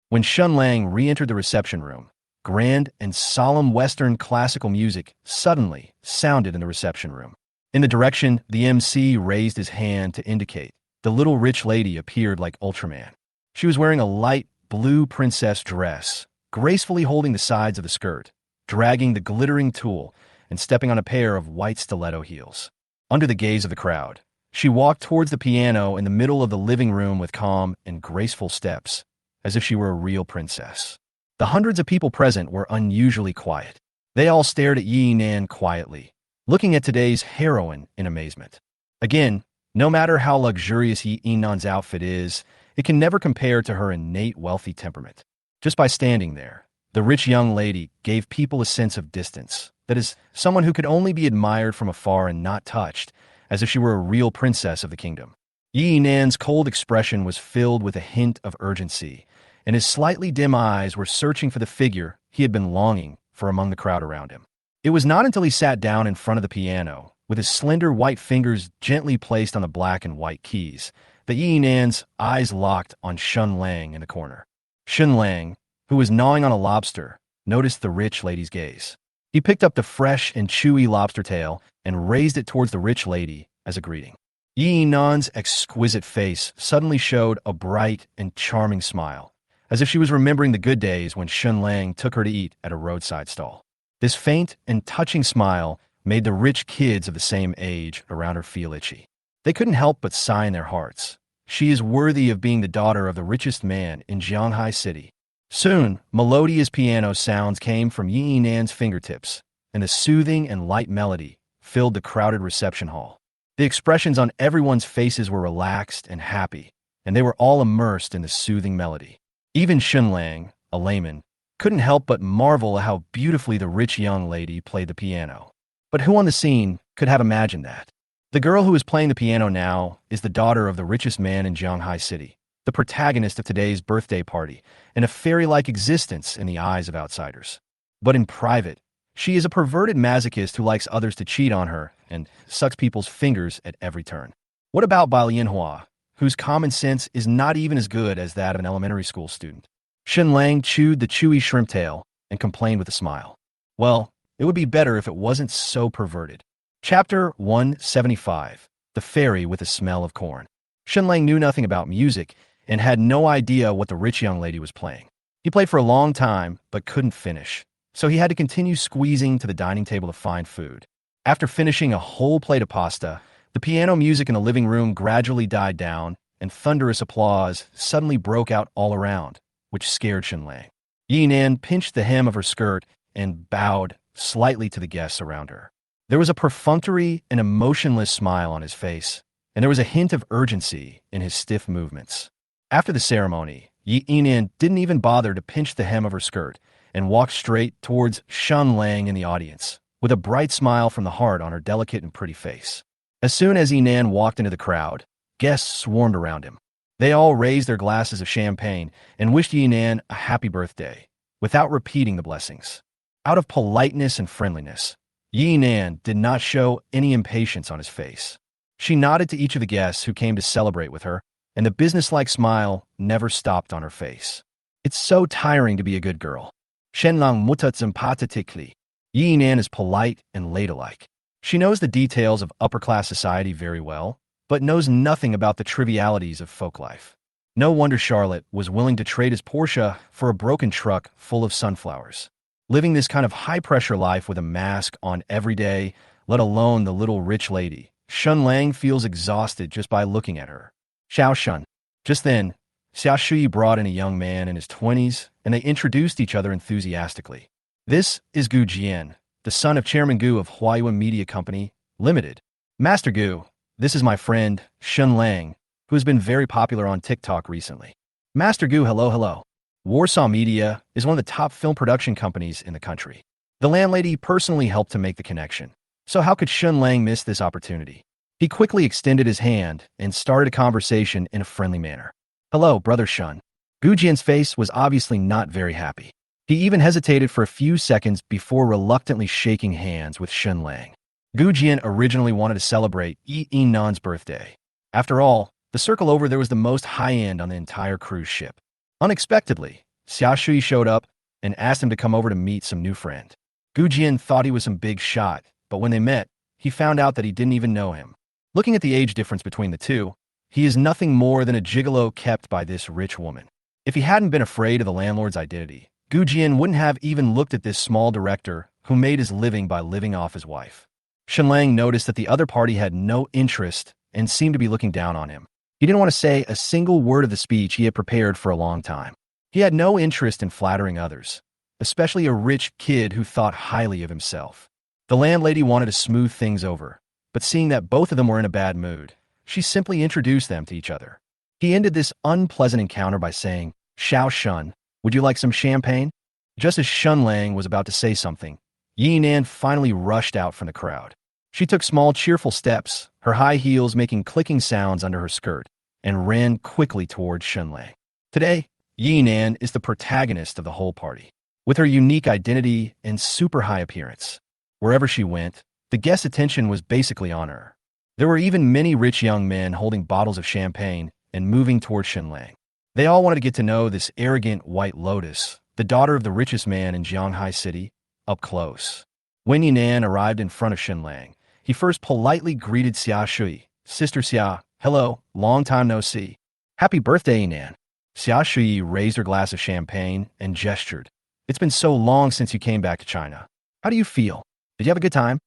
When Shen Lang re-entered the reception room, grand and solemn Western classical music suddenly sounded in the reception room. In the direction the MC raised his hand to indicate, the little rich lady appeared like Ultraman. She was wearing a light blue princess dress, gracefully holding the sides of the skirt, dragging the glittering tool, and stepping on a pair of white stiletto heels. Under the gaze of the crowd, She walked towards the piano in the middle of the living room with calm and graceful steps, as if she were a real princess. The hundreds of people present were unusually quiet. They all stared at Yi Nan quietly, looking at today's heroine in amazement. Again, no matter how luxurious Yi Nan's outfit is, it can never compare to her innate wealthy temperament. Just by standing there, the rich young lady gave people a sense of distance, that is, someone who could only be admired from afar and not touched, as if she were a real princess of the kingdom. Yi Nan's cold expression was filled with a hint of urgency, and his slightly dim eyes were searching for the figure he had been longing for among the crowd around him. It was not until he sat down in front of the piano, with his slender white fingers gently placed on the black and white keys, that Yi Nan's eyes locked on Shen Lang in the corner. Shen Lang, who was gnawing on a lobster, noticed the rich lady's gaze. He picked up the fresh and chewy lobster tail and raised it towards the rich lady as a greeting. Yi Nan's exquisite face suddenly showed a bright and charming smile, as if she was remembering the good days when Shen Lang took her to eat at a roadside stall. This faint and touching smile made the rich kids of the same age around her feel itchy. They couldn't help but sigh in their hearts. She is worthy of being the daughter of the richest man in Jianghai City. Soon, melodious piano sounds came from Yi Nan's fingertips, and a soothing and light melody filled the crowded reception hall. The expressions on everyone's faces were relaxed and happy, and they were all immersed in the soothing melody. Even Shen Lang, a layman, couldn't help but marvel at how beautifully the rich young lady played the piano. But who on the scene could have imagined that? The girl who is playing the piano now is the daughter of the richest man in Jianghai City, the protagonist of today's birthday party, and a fairy-like existence in the eyes of outsiders. But in private, she is a perverted masochist who likes others to cheat on her and sucks people's fingers at every turn. What about manhwa, whose common sense is not even as good as that of an elementary school student? Shen Lang chewed the chewy shrimp tail and complained with a smile. Well, it would be better if it wasn't so perverted. Chapter 175. The Fairy with the Smell of Corn. Shen Lang knew nothing about music and had no idea what the rich young lady was playing. He played for a long time, but couldn't finish, so he had to continue squeezing to the dining table to find food. After finishing a whole plate of pasta, the piano music in the living room gradually died down, and thunderous applause suddenly broke out all around, which scared Shen Lang. Yi Nan pinched the hem of her skirt and bowed slightly to the guests around her. There was a perfunctory and emotionless smile on his face, and there was a hint of urgency in his stiff movements. After the ceremony, Yi Nan didn't even bother to pinch the hem of her skirt and walked straight towards Shen Lang in the audience, with a bright smile from the heart on her delicate and pretty face. As soon as Yi Nan walked into the crowd, guests swarmed around him. They all raised their glasses of champagne and wished Yi Nan a happy birthday, without repeating the blessings. Out of politeness and friendliness, Yi Nan did not show any impatience on his face. She nodded to each of the guests who came to celebrate with her, and the businesslike smile never stopped on her face. It's so tiring to be a good girl. Shen Lang mutat sympathetically. Yi Nan is polite and ladylike. She knows the details of upper-class society very well, but knows nothing about the trivialities of folk life. No wonder Charlotte was willing to trade his Porsche for a broken truck full of sunflowers. Living this kind of high-pressure life with a mask on every day, let alone the little rich lady, Shen Lang feels exhausted just by looking at her. Xiao Shun. Just then, Xia Shui brought in a young man in his 20s, and they introduced each other enthusiastically. This is Gu Jian, the son of Chairman Gu of Huayuan Media Company, Limited. Master Gu, this is my friend, Shen Lang, who has been very popular on TikTok recently. Master Gu, hello. Warsaw Media is one of the top film production companies in the country. The landlady personally helped to make the connection, so how could Shen Lang miss this opportunity? He quickly extended his hand and started a conversation in a friendly manner. Hello, brother Shen. Gu Jian's face was obviously not very happy. He even hesitated for a few seconds before reluctantly shaking hands with Shen Lang. Gu Jian originally wanted to celebrate Yi Nan's birthday. After all, the circle over there was the most high-end on the entire cruise ship. Unexpectedly, Xia Shui showed up and asked him to come over to meet some new friend. Gu Jian thought he was some big shot, but when they met, he found out that he didn't even know him. Looking at the age difference between the two, he is nothing more than a gigolo kept by this rich woman. If he hadn't been afraid of the landlord's identity, Gu Jian wouldn't have even looked at this small director who made his living by living off his wife. Shen Lang noticed that the other party had no interest and seemed to be looking down on him. He didn't want to say a single word of the speech he had prepared for a long time. He had no interest in flattering others, especially a rich kid who thought highly of himself. The landlady wanted to smooth things over, but seeing that both of them were in a bad mood, she simply introduced them to each other. He ended this unpleasant encounter by saying, "Xiao Shun, would you like some champagne?" Just as Shen Lang was about to say something, Yi Nan finally rushed out from the crowd. She took small, cheerful steps, her high heels making clicking sounds under her skirt, and ran quickly towards Shen Lang. Today, Yi Nan is the protagonist of the whole party. With her unique identity and super high appearance, wherever she went, the guests' attention was basically on her. There were even many rich young men holding bottles of champagne and moving towards Shen Lang. They all wanted to get to know this arrogant white lotus, the daughter of the richest man in Jianghai City, up close. When Yinan arrived in front of Shen Lang, he first politely greeted Xia Shui, "Sister Xia, hello, long time no see." "Happy birthday, Yinan." Xia Shui raised her glass of champagne and gestured. "It's been so long since you came back to China. How do you feel? Did you have a good time?"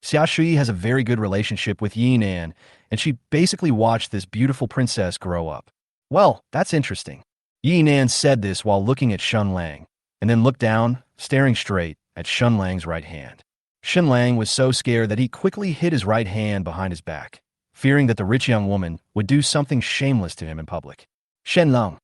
Xia Shui has a very good relationship with Yinan, and she basically watched this beautiful princess grow up. "Well, that's interesting." Yinan said this while looking at Shen Lang, and then looked down, staring straight at Shen Lang's right hand. Shen Lang was so scared that he quickly hid his right hand behind his back, fearing that the rich young woman would do something shameless to him in public. "Shen Lang."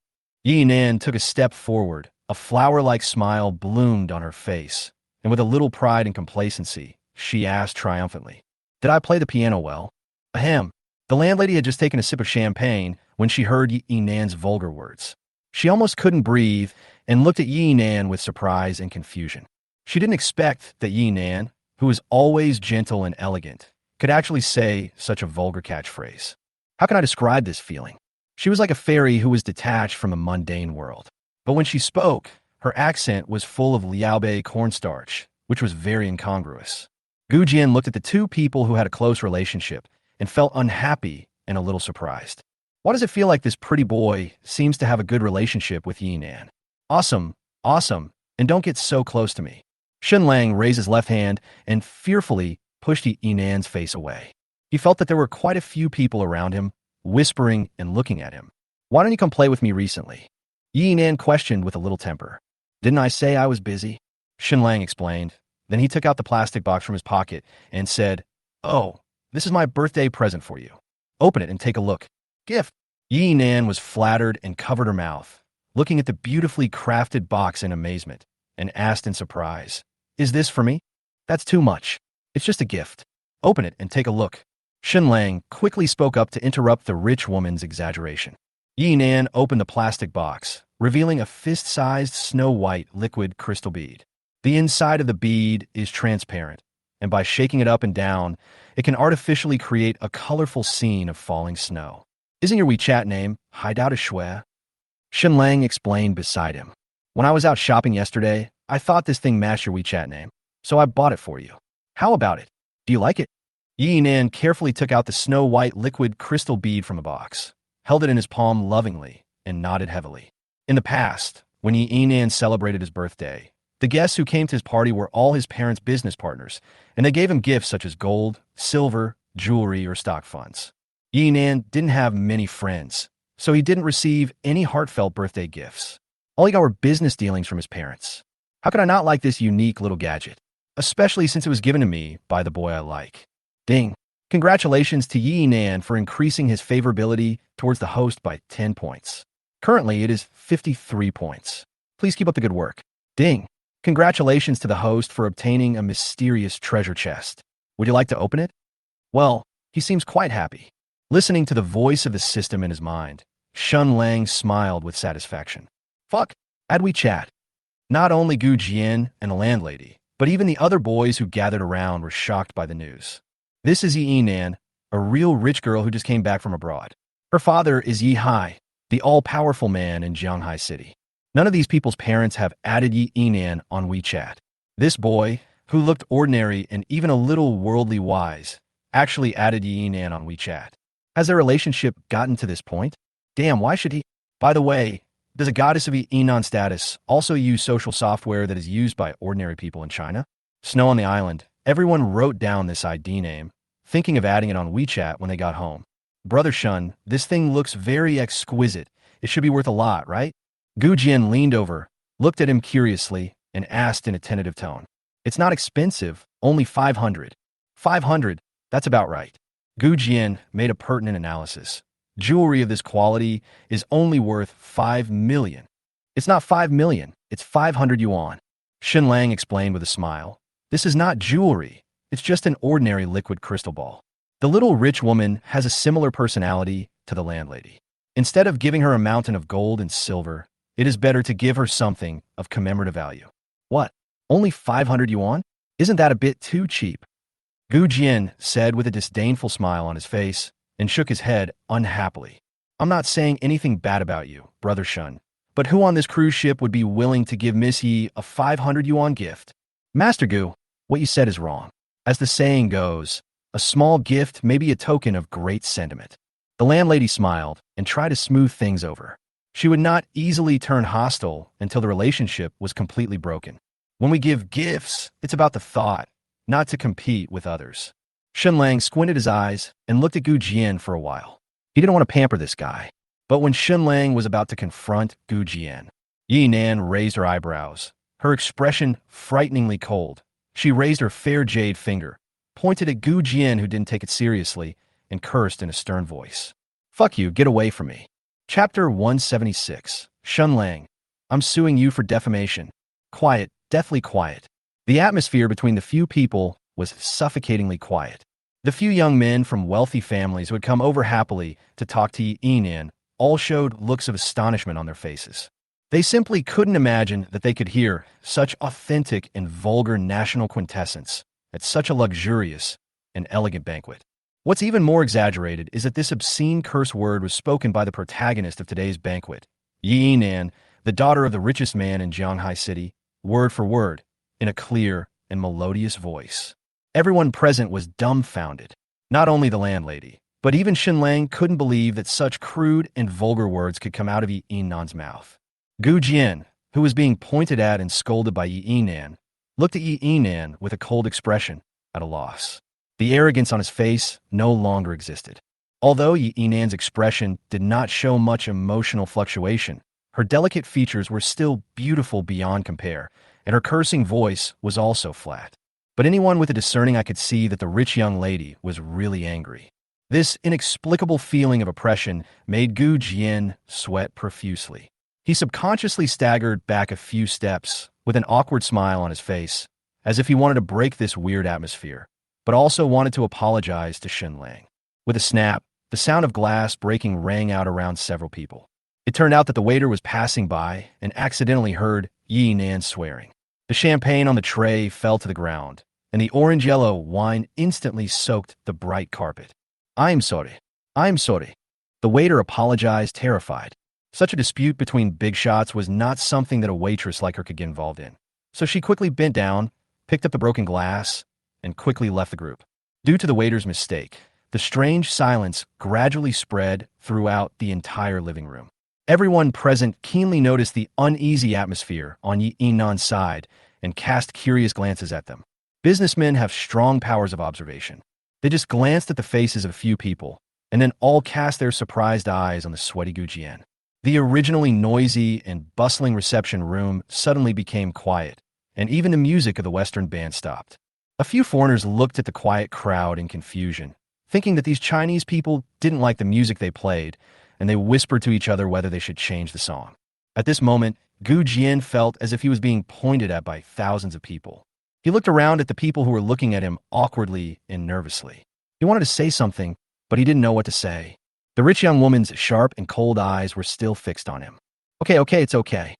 Yinan took a step forward. A flower-like smile bloomed on her face, and with a little pride and complacency, she asked triumphantly, "Did I play the piano well?" Ahem. The landlady had just taken a sip of champagne when she heard Yinan's vulgar words. She almost couldn't breathe and looked at Yinan with surprise and confusion. She didn't expect that Yinan, who was always gentle and elegant, could actually say such a vulgar catchphrase. How can I describe this feeling? She was like a fairy who was detached from the mundane world. But when she spoke, her accent was full of Liaobei cornstarch, which was very incongruous. Gu Jian looked at the two people who had a close relationship and felt unhappy and a little surprised. Why does it feel like this pretty boy seems to have a good relationship with Yinan? Awesome, awesome, and don't get so close to me. Shen Lang raised his left hand and fearfully pushed Yinan's face away. He felt that there were quite a few people around him, whispering and looking at him. "Why don't you come play with me recently?" Yinan questioned with a little temper. "Didn't I say I was busy?" Shen Lang explained. Then he took out the plastic box from his pocket and said, "Oh, this is my birthday present for you. Open it and take a look. Gift." Yinan was flattered and covered her mouth, looking at the beautifully crafted box in amazement, and asked in surprise, "Is this for me?" "That's too much. It's just a gift. Open it and take a look." Shen Lang quickly spoke up to interrupt the rich woman's exaggeration. Yinan opened the plastic box, revealing a fist-sized snow-white liquid crystal bead. The inside of the bead is transparent, and by shaking it up and down, it can artificially create a colorful scene of falling snow. "Isn't your WeChat name Haidao Shui?" Shen Lang explained beside him. "When I was out shopping yesterday, I thought this thing matched your WeChat name, so I bought it for you. How about it? Do you like it?" Yinan carefully took out the snow-white liquid crystal bead from the box, held it in his palm lovingly, and nodded heavily. In the past, when Yinan celebrated his birthday, the guests who came to his party were all his parents' business partners, and they gave him gifts such as gold, silver, jewelry, or stock funds. Yinan didn't have many friends, so he didn't receive any heartfelt birthday gifts. All he got were business dealings from his parents. How could I not like this unique little gadget? Especially since it was given to me by the boy I like. Ding. Congratulations to Yinan for increasing his favorability towards the host by 10 points. Currently, it is 53 points. Please keep up the good work. Ding. Congratulations to the host for obtaining a mysterious treasure chest. Would you like to open it? Well, he seems quite happy. Listening to the voice of the system in his mind, Shen Lang smiled with satisfaction. Fuck, add WeChat. Not only Gu Jian and the landlady, but even the other boys who gathered around were shocked by the news. This is Yi Nan, a real rich girl who just came back from abroad. Her father is Yi Hai, the all-powerful man in Jianghai City. None of these people's parents have added Yi Nan on WeChat. This boy, who looked ordinary and even a little worldly wise, actually added Yi Nan on WeChat. Has their relationship gotten to this point? Damn, why should he? By the way, does a goddess of Yinan status also use social software that is used by ordinary people in China? Snow on the island. Everyone wrote down this ID name, thinking of adding it on WeChat when they got home. Brother Shun, this thing looks very exquisite. It should be worth a lot, right? Gu Jian leaned over, looked at him curiously, and asked in a tentative tone. It's not expensive, only 500. 500, that's about right. Gu Jian made a pertinent analysis. Jewelry of this quality is only worth 5 million. It's not 5 million, it's 500 yuan. Shen Lang explained with a smile. This is not jewelry, it's just an ordinary liquid crystal ball. The little rich woman has a similar personality to the landlady. Instead of giving her a mountain of gold and silver, it is better to give her something of commemorative value. What? Only 500 yuan? Isn't that a bit too cheap? Gu Jian said with a disdainful smile on his face and shook his head unhappily. I'm not saying anything bad about you, Brother Shun, but who on this cruise ship would be willing to give Miss Yi a 500 yuan gift? Master Gu, what you said is wrong. As the saying goes, a small gift may be a token of great sentiment. The landlady smiled and tried to smooth things over. She would not easily turn hostile until the relationship was completely broken. When we give gifts, it's about the thought, not to compete with others. Shen Lang squinted his eyes and looked at Gu Jian for a while. He didn't want to pamper this guy. But when Shen Lang was about to confront Gu Jian, Yi Nan raised her eyebrows, her expression frighteningly cold. She raised her fair jade finger, pointed at Gu Jian, who didn't take it seriously, and cursed in a stern voice. Fuck you, get away from me. Chapter 176. Shen Lang, I'm suing you for defamation. Quiet, deathly quiet. The atmosphere between the few people was suffocatingly quiet. The few young men from wealthy families who had come over happily to talk to Yi Nan all showed looks of astonishment on their faces. They simply couldn't imagine that they could hear such authentic and vulgar national quintessence at such a luxurious and elegant banquet. What's even more exaggerated is that this obscene curse word was spoken by the protagonist of today's banquet, Yi Nan, the daughter of the richest man in Jianghai City, word for word, in a clear and melodious voice. Everyone present was dumbfounded. Not only the landlady, but even Shen Lang couldn't believe that such crude and vulgar words could come out of Yi Nan's mouth. Gu Jian, who was being pointed at and scolded by Yi Nan, looked at Yi Nan with a cold expression, at a loss. The arrogance on his face no longer existed. Although Yi Nan's expression did not show much emotional fluctuation, her delicate features were still beautiful beyond compare, and her cursing voice was also flat. But anyone with a discerning eye could see that the rich young lady was really angry. This inexplicable feeling of oppression made Gu Jian sweat profusely. He subconsciously staggered back a few steps with an awkward smile on his face, as if he wanted to break this weird atmosphere, but also wanted to apologize to Shen Lang. With a snap, the sound of glass breaking rang out around several people. It turned out that the waiter was passing by and accidentally heard Yi Nan swearing. The champagne on the tray fell to the ground, and the orange-yellow wine instantly soaked the bright carpet. I'm sorry. I'm sorry. The waiter apologized, terrified. Such a dispute between big shots was not something that a waitress like her could get involved in. So she quickly bent down, picked up the broken glass, and quickly left the group. Due to the waiter's mistake, the strange silence gradually spread throughout the entire living room. Everyone present keenly noticed the uneasy atmosphere on Yi Nan's side and cast curious glances at them. Businessmen have strong powers of observation. They just glanced at the faces of a few people, and then all cast their surprised eyes on the sweaty Gu Jian. The originally noisy and bustling reception room suddenly became quiet, and even the music of the Western band stopped. A few foreigners looked at the quiet crowd in confusion, thinking that these Chinese people didn't like the music they played, and they whispered to each other whether they should change the song. At this moment, Gu Jian felt as if he was being pointed at by thousands of people. He looked around at the people who were looking at him awkwardly and nervously. He wanted to say something, but he didn't know what to say. The rich young woman's sharp and cold eyes were still fixed on him. Okay, it's okay.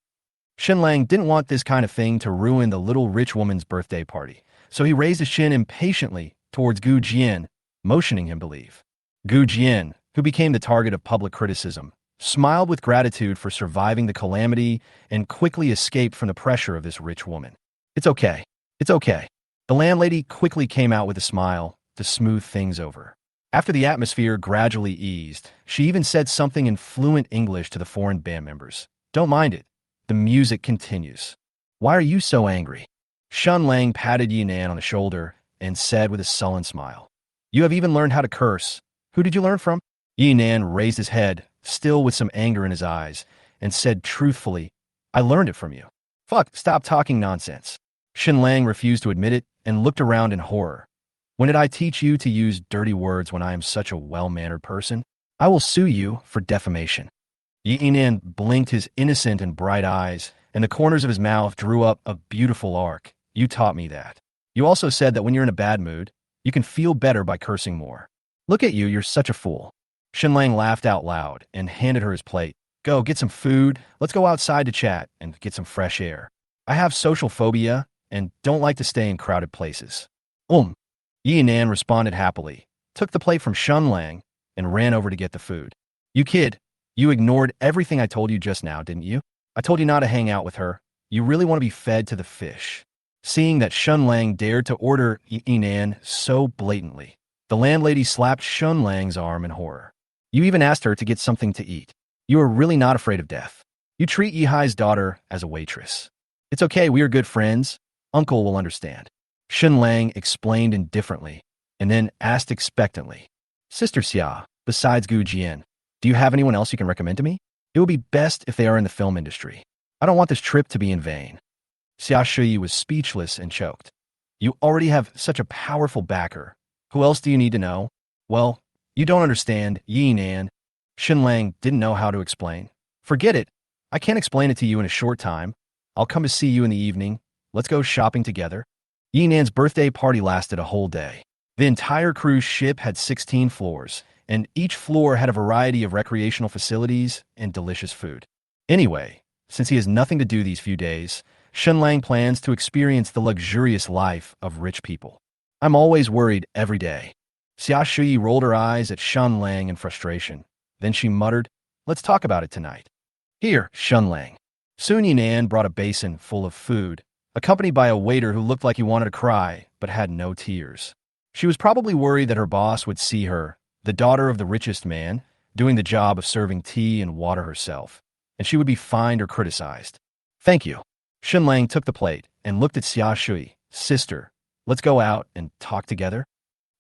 Shen Lang didn't want this kind of thing to ruin the little rich woman's birthday party, so he raised his chin impatiently towards Gu Jian, motioning him to leave. Gu Jian, who became the target of public criticism, smiled with gratitude for surviving the calamity and quickly escaped from the pressure of this rich woman. It's okay. It's okay. The landlady quickly came out with a smile to smooth things over. After the atmosphere gradually eased, she even said something in fluent English to the foreign band members. Don't mind it. The music continues. Why are you so angry? Shen Lang patted Yi Nan on the shoulder and said with a sullen smile. You have even learned how to curse. Who did you learn from? Yinan raised his head, still with some anger in his eyes, and said truthfully, I learned it from you. Fuck, stop talking nonsense. Shen Lang refused to admit it and looked around in horror. When did I teach you to use dirty words when I am such a well-mannered person? I will sue you for defamation. Yinan blinked his innocent and bright eyes, and the corners of his mouth drew up a beautiful arc. You taught me that. You also said that when you're in a bad mood, you can feel better by cursing more. Look at you, you're such a fool. Shen Lang laughed out loud and handed her his plate. Go, get some food. Let's go outside to chat and get some fresh air. I have social phobia and don't like to stay in crowded places. Yinan responded happily, took the plate from Shen Lang, and ran over to get the food. You kid, you ignored everything I told you just now, didn't you? I told you not to hang out with her. You really want to be fed to the fish. Seeing that Shen Lang dared to order Yinan so blatantly, the landlady slapped Shen Lang's arm in horror. You even asked her to get something to eat. You are really not afraid of death. You treat Yihai's daughter as a waitress. It's okay, we are good friends. Uncle will understand. Shen Lang explained indifferently, and then asked expectantly, Sister Xia, besides Gu Jian, do you have anyone else you can recommend to me? It would be best if they are in the film industry. I don't want this trip to be in vain. Xia Shui was speechless and choked. You already have such a powerful backer. Who else do you need to know? Well, you don't understand, Yinan. Shen Lang didn't know how to explain. Forget it. I can't explain it to you in a short time. I'll come to see you in the evening. Let's go shopping together. Yinan's birthday party lasted a whole day. The entire cruise ship had 16 floors, and each floor had a variety of recreational facilities and delicious food. Anyway, since he has nothing to do these few days, Shen Lang plans to experience the luxurious life of rich people. I'm always worried every day. Xia Shui rolled her eyes at Shen Lang in frustration. Then she muttered, Let's talk about it tonight. Here, Shen Lang. Soon Yinan brought a basin full of food, accompanied by a waiter who looked like he wanted to cry, but had no tears. She was probably worried that her boss would see her, the daughter of the richest man, doing the job of serving tea and water herself, and she would be fined or criticized. Thank you. Shen Lang took the plate and looked at Xia Shui. Sister, let's go out and talk together?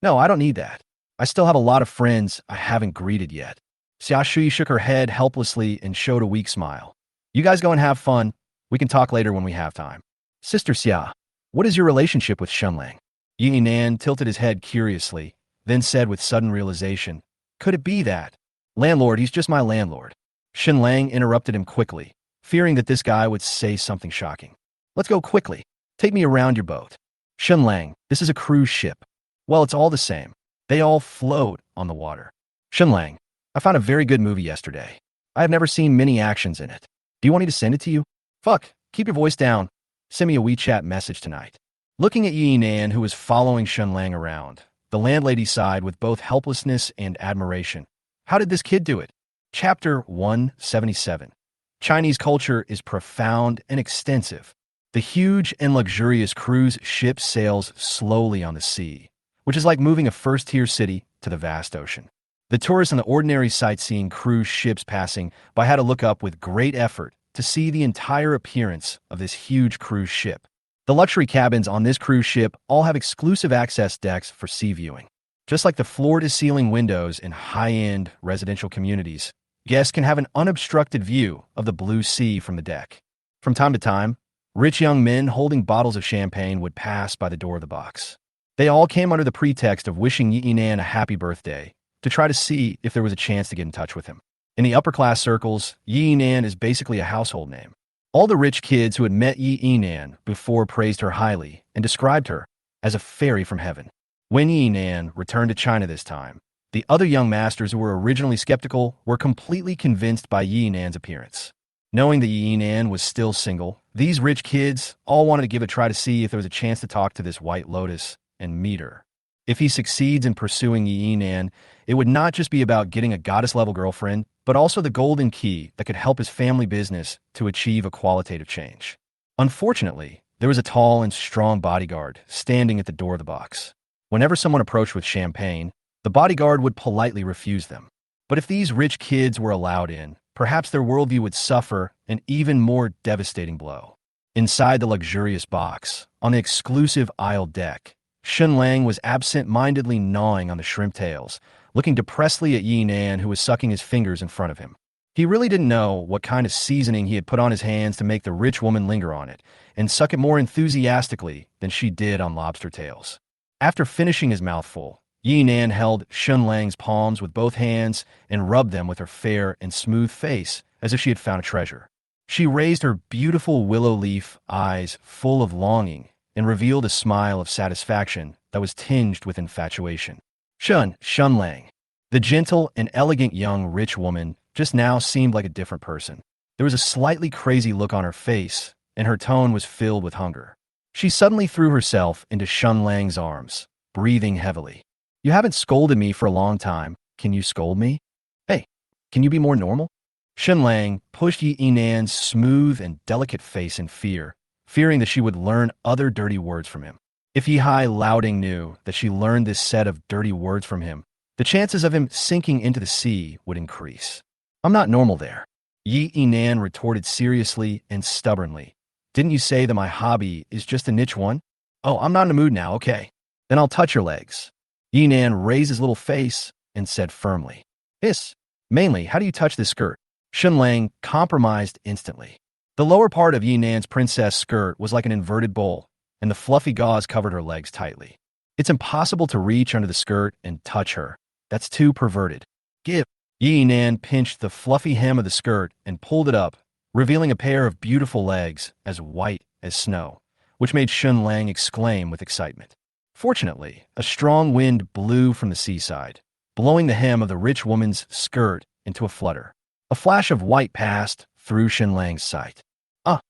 No, I don't need that. I still have a lot of friends I haven't greeted yet. Xia Shui shook her head helplessly and showed a weak smile. You guys go and have fun. We can talk later when we have time. Sister Xia, what is your relationship with Shen Lang? Yinan tilted his head curiously, then said with sudden realization, Could it be that? Landlord, he's just my landlord. Shen Lang interrupted him quickly, fearing that this guy would say something shocking. Let's go quickly. Take me around your boat. Shen Lang, this is a cruise ship. Well, it's all the same. They all float on the water. Shen Lang, I found a very good movie yesterday. I have never seen many actions in it. Do you want me to send it to you? Fuck, keep your voice down. Send me a WeChat message tonight. Looking at Yinan, who was following Shen Lang around, the landlady sighed with both helplessness and admiration. How did this kid do it? Chapter 177. Chinese culture is profound and extensive. The huge and luxurious cruise ship sails slowly on the sea, which is like moving a first-tier city to the vast ocean. The tourists on the ordinary sightseeing cruise ships passing by had to look up with great effort to see the entire appearance of this huge cruise ship. The luxury cabins on this cruise ship all have exclusive access decks for sea viewing. Just like the floor-to-ceiling windows in high-end residential communities, guests can have an unobstructed view of the blue sea from the deck. From time to time, rich young men holding bottles of champagne would pass by the door of the box. They all came under the pretext of wishing Yinan a happy birthday to try to see if there was a chance to get in touch with him. In the upper-class circles, Yinan is basically a household name. All the rich kids who had met Yinan before praised her highly and described her as a fairy from heaven. When Yinan returned to China this time, the other young masters who were originally skeptical were completely convinced by Yinan's appearance. Knowing that Yinan was still single, these rich kids all wanted to give a try to see if there was a chance to talk to this White Lotus and meet her. If he succeeds in pursuing Yinan, it would not just be about getting a goddess-level girlfriend, but also the golden key that could help his family business to achieve a qualitative change. Unfortunately, there was a tall and strong bodyguard standing at the door of the box. Whenever someone approached with champagne, the bodyguard would politely refuse them. But if these rich kids were allowed in, perhaps their worldview would suffer an even more devastating blow. Inside the luxurious box, on the exclusive aisle deck, Shen Lang was absent-mindedly gnawing on the shrimp tails, looking depressedly at Yi Nan, who was sucking his fingers in front of him. He really didn't know what kind of seasoning he had put on his hands to make the rich woman linger on it and suck it more enthusiastically than she did on lobster tails. After finishing his mouthful, Yi Nan held Shen Lang's palms with both hands and rubbed them with her fair and smooth face as if she had found a treasure. She raised her beautiful willow leaf eyes full of longing and revealed a smile of satisfaction that was tinged with infatuation. Shen Lang, the gentle and elegant young rich woman, just now seemed like a different person. There was a slightly crazy look on her face, and her tone was filled with hunger. She suddenly threw herself into Shen Lang's arms, breathing heavily. You haven't scolded me for a long time. Can you scold me? Hey, can you be more normal? Shen Lang pushed Yi Nan's smooth and delicate face in fear, fearing that she would learn other dirty words from him. If Yi Louding knew that she learned this set of dirty words from him, the chances of him sinking into the sea would increase. I'm not normal there. Yi Nan retorted seriously and stubbornly. Didn't you say that my hobby is just a niche one? Oh, I'm not in the mood now, okay. Then I'll touch your legs. Yi Nan raised his little face and said firmly. Hiss. Mainly, how do you touch this skirt? Shen Lang compromised instantly. The lower part of Yi Nan's princess skirt was like an inverted bowl, and the fluffy gauze covered her legs tightly. It's impossible to reach under the skirt and touch her. That's too perverted. Give. Yi Nan pinched the fluffy hem of the skirt and pulled it up, revealing a pair of beautiful legs as white as snow, which made Shen Lang exclaim with excitement. Fortunately, a strong wind blew from the seaside, blowing the hem of the rich woman's skirt into a flutter. A flash of white passed through Shen Lang's sight. Ah!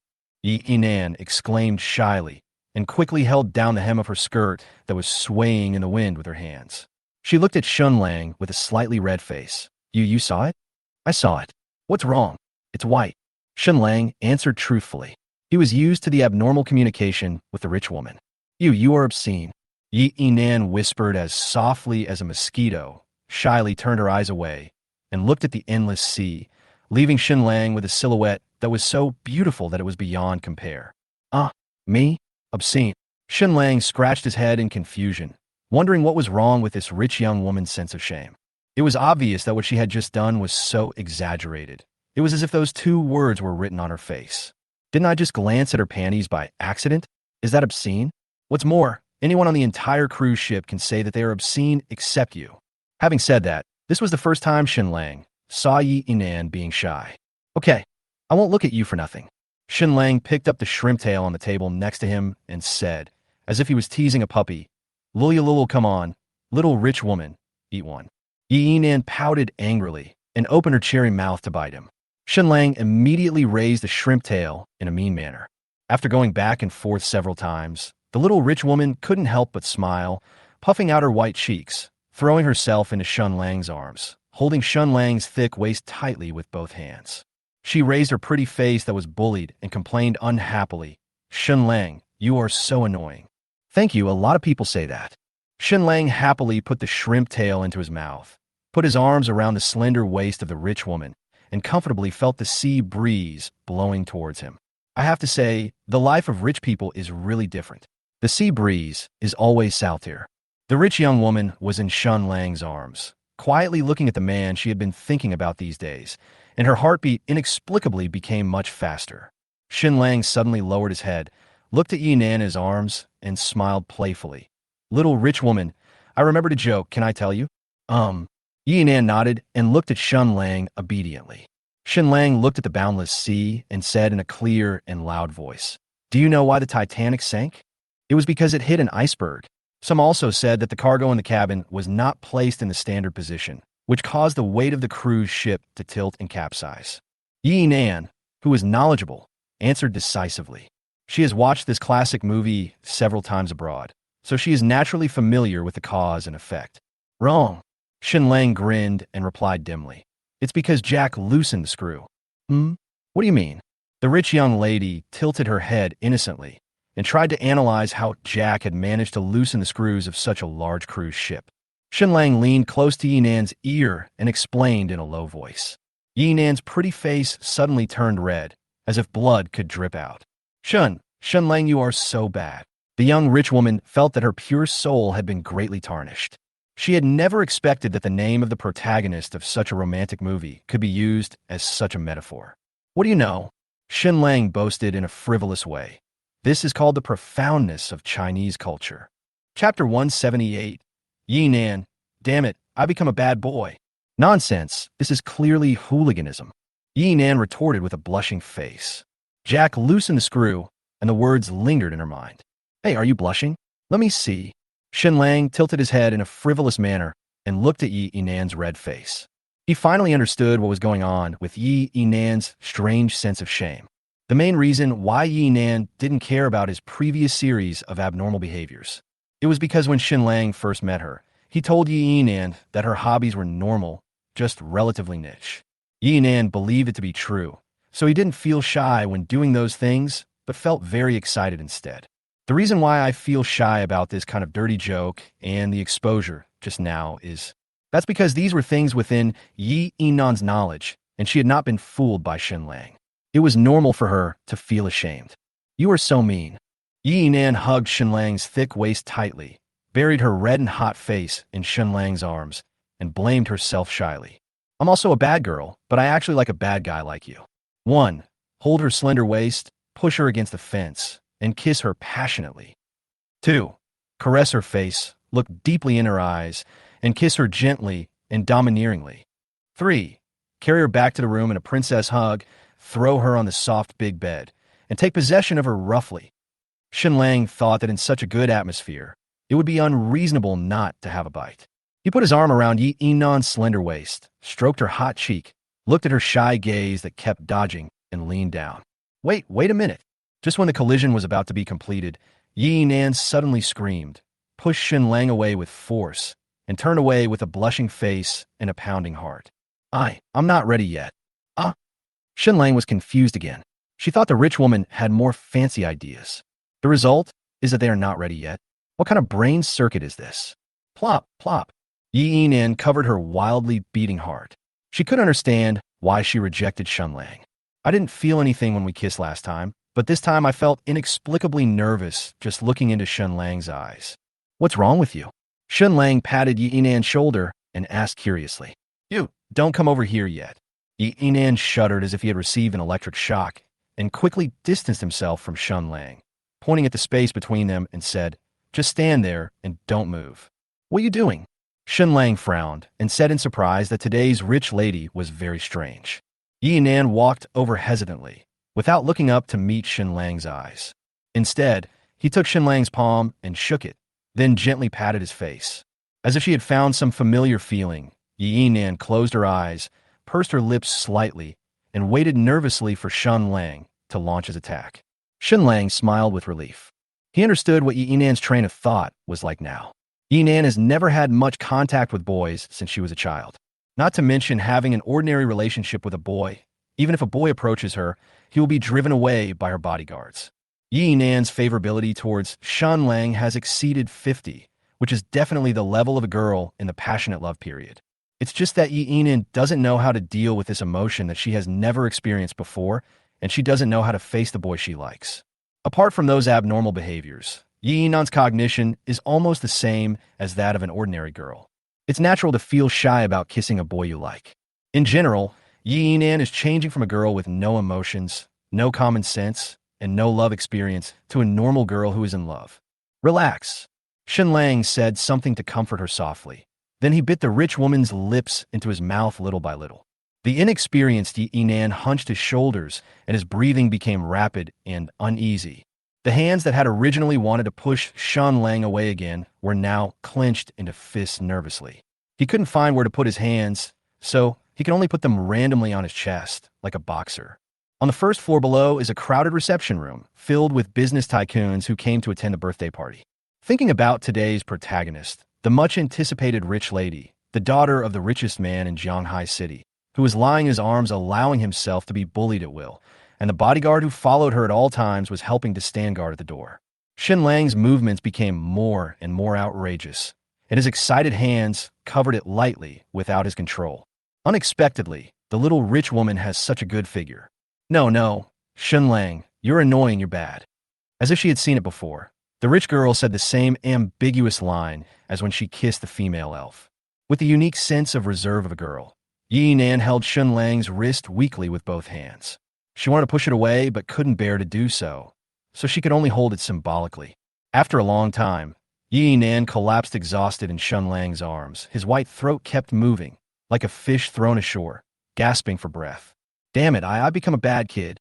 Yi Nan exclaimed shyly, and quickly held down the hem of her skirt that was swaying in the wind with her hands. She looked at Shen Lang with a slightly red face. You saw it? I saw it. What's wrong? It's white. Shen Lang answered truthfully. He was used to the abnormal communication with the rich woman. You are obscene. Yi Nan whispered as softly as a mosquito, shyly turned her eyes away, and looked at the endless sea, leaving Shen Lang with a silhouette that was so beautiful that it was beyond compare. Me? Obscene. Shen Lang scratched his head in confusion, wondering what was wrong with this rich young woman's sense of shame. It was obvious that what she had just done was so exaggerated. It was as if those two words were written on her face. Didn't I just glance at her panties by accident? Is that obscene? What's more, anyone on the entire cruise ship can say that they are obscene except you. Having said that, this was the first time Shen Lang saw Yi Nan being shy. Okay, I won't look at you for nothing. Shen Lang picked up the shrimp tail on the table next to him and said, as if he was teasing a puppy, Lulu, come on, little rich woman, eat one. Yi Nan pouted angrily and opened her cherry mouth to bite him. Shen Lang immediately raised the shrimp tail in a mean manner. After going back and forth several times, the little rich woman couldn't help but smile, puffing out her white cheeks, throwing herself into Shen Lang's arms, holding Shen Lang's thick waist tightly with both hands. She raised her pretty face that was bullied and complained unhappily, Shen Lang, you are so annoying. Thank you, a lot of people say that. Shen Lang happily put the shrimp tail into his mouth, put his arms around the slender waist of the rich woman, and comfortably felt the sea breeze blowing towards him. I have to say, the life of rich people is really different. The sea breeze is always south here. The rich young woman was in Shen Lang's arms, quietly looking at the man she had been thinking about these days, and her heartbeat inexplicably became much faster. Shen Lang suddenly lowered his head, looked at Yi Nan in his arms, and smiled playfully. Little rich woman, I remembered a joke, can I tell you? Yi Nan nodded and looked at Shen Lang obediently. Shen Lang looked at the boundless sea and said in a clear and loud voice, Do you know why the Titanic sank? It was because it hit an iceberg. Some also said that the cargo in the cabin was not placed in the standard position, which caused the weight of the cruise ship to tilt and capsize. Yi Nan, who was knowledgeable, answered decisively. She has watched this classic movie several times abroad, so she is naturally familiar with the cause and effect. Wrong. Shen Lang grinned and replied dimly. It's because Jack loosened the screw. What do you mean? The rich young lady tilted her head innocently and tried to analyze how Jack had managed to loosen the screws of such a large cruise ship. Shen Lang leaned close to Yi Nan's ear and explained in a low voice. Yi Nan's pretty face suddenly turned red, as if blood could drip out. Shen Lang, you are so bad. The young rich woman felt that her pure soul had been greatly tarnished. She had never expected that the name of the protagonist of such a romantic movie could be used as such a metaphor. What do you know? Shen Lang boasted in a frivolous way. This is called the profoundness of Chinese culture. Chapter 178. Yi Nan. Damn it, I become a bad boy. Nonsense, this is clearly hooliganism. Yi Nan retorted with a blushing face. Jack loosened the screw, and the words lingered in her mind. Hey, are you blushing? Let me see. Shen Lang tilted his head in a frivolous manner and looked at Yi Nan's red face. He finally understood what was going on with Yi Nan's strange sense of shame. The main reason why Yi Nan didn't care about his previous series of abnormal behaviors. It was because when Shen Lang first met her, he told Yi Nan that her hobbies were normal, just relatively niche. Yi Nan believed it to be true, so he didn't feel shy when doing those things, but felt very excited instead. The reason why I feel shy about this kind of dirty joke and the exposure just now is that's because these were things within Yi Nan's knowledge, and she had not been fooled by Shen Lang. It was normal for her to feel ashamed. You are so mean. Yi Nan hugged Shen Lang's thick waist tightly, buried her red and hot face in Shen Lang's arms, and blamed herself shyly. I'm also a bad girl, but I actually like a bad guy like you. 1. Hold her slender waist, push her against the fence, and kiss her passionately. 2. Caress her face, look deeply in her eyes, and kiss her gently and domineeringly. 3. Carry her back to the room in a princess hug, throw her on the soft big bed, and take possession of her roughly. Shen Lang thought that in such a good atmosphere, it would be unreasonable not to have a bite. He put his arm around Yi Nan's slender waist, stroked her hot cheek, looked at her shy gaze that kept dodging, and leaned down. Wait a minute. Just when the collision was about to be completed, Yi Nan suddenly screamed, pushed Shen Lang away with force, and turned away with a blushing face and a pounding heart. I'm not ready yet. Shen Lang was confused again. She thought the rich woman had more fancy ideas. The result is that they are not ready yet. What kind of brain circuit is this? Plop, plop. Yi Nan covered her wildly beating heart. She couldn't understand why she rejected Shen Lang. I didn't feel anything when we kissed last time, but this time I felt inexplicably nervous just looking into Shen Lang's eyes. What's wrong with you? Shen Lang patted Yi Nan's shoulder and asked curiously. You, don't come over here yet. Yi Nan shuddered as if he had received an electric shock and quickly distanced himself from Shen Lang, pointing at the space between them and said, just stand there and don't move. What are you doing? Shen Lang frowned and said in surprise that today's rich lady was very strange. Yi Nan walked over hesitantly, without looking up to meet Shen Lang's eyes. Instead, he took Shen Lang's palm and shook it, then gently patted his face. As if she had found some familiar feeling, Yi Nan closed her eyes, pursed her lips slightly, and waited nervously for Shen Lang to launch his attack. Shen Lang smiled with relief. He understood what Yi Nan's train of thought was like now. Yi Nan has never had much contact with boys since she was a child. Not to mention having an ordinary relationship with a boy. Even if a boy approaches her, he will be driven away by her bodyguards. Yi Nan's favorability towards Shen Lang has exceeded 50, which is definitely the level of a girl in the passionate love period. It's just that Yi Nan doesn't know how to deal with this emotion that she has never experienced before, and she doesn't know how to face the boy she likes. Apart from those abnormal behaviors, Yi Nan's cognition is almost the same as that of an ordinary girl. It's natural to feel shy about kissing a boy you like. In general, Yi Nan is changing from a girl with no emotions, no common sense, and no love experience to a normal girl who is in love. Relax. Shen Lang said something to comfort her softly. Then he bit the rich woman's lips into his mouth little by little. The inexperienced Yi Nan hunched his shoulders, and his breathing became rapid and uneasy. The hands that had originally wanted to push Shen Lang away again were now clenched into fists nervously. He couldn't find where to put his hands, so he could only put them randomly on his chest, like a boxer. On the first floor below is a crowded reception room, filled with business tycoons who came to attend a birthday party. Thinking about today's protagonist, the much-anticipated rich lady, the daughter of the richest man in Shanghai City, who was lying in his arms allowing himself to be bullied at will, and the bodyguard who followed her at all times was helping to stand guard at the door. Shen Lang's movements became more and more outrageous, and his excited hands covered it lightly without his control. Unexpectedly, the little rich woman has such a good figure. No, Shen Lang, you're annoying, you're bad. As if she had seen it before, The rich girl said the same ambiguous line as when she kissed the female elf. With the unique sense of reserve of a girl, Yi Nan held Shen Lang's wrist weakly with both hands. She wanted to push it away but couldn't bear to do so she could only hold it symbolically. After a long time, Yi Nan collapsed exhausted in Shen Lang's arms. His white throat kept moving, like a fish thrown ashore, gasping for breath. Damn it, I've become a bad kid.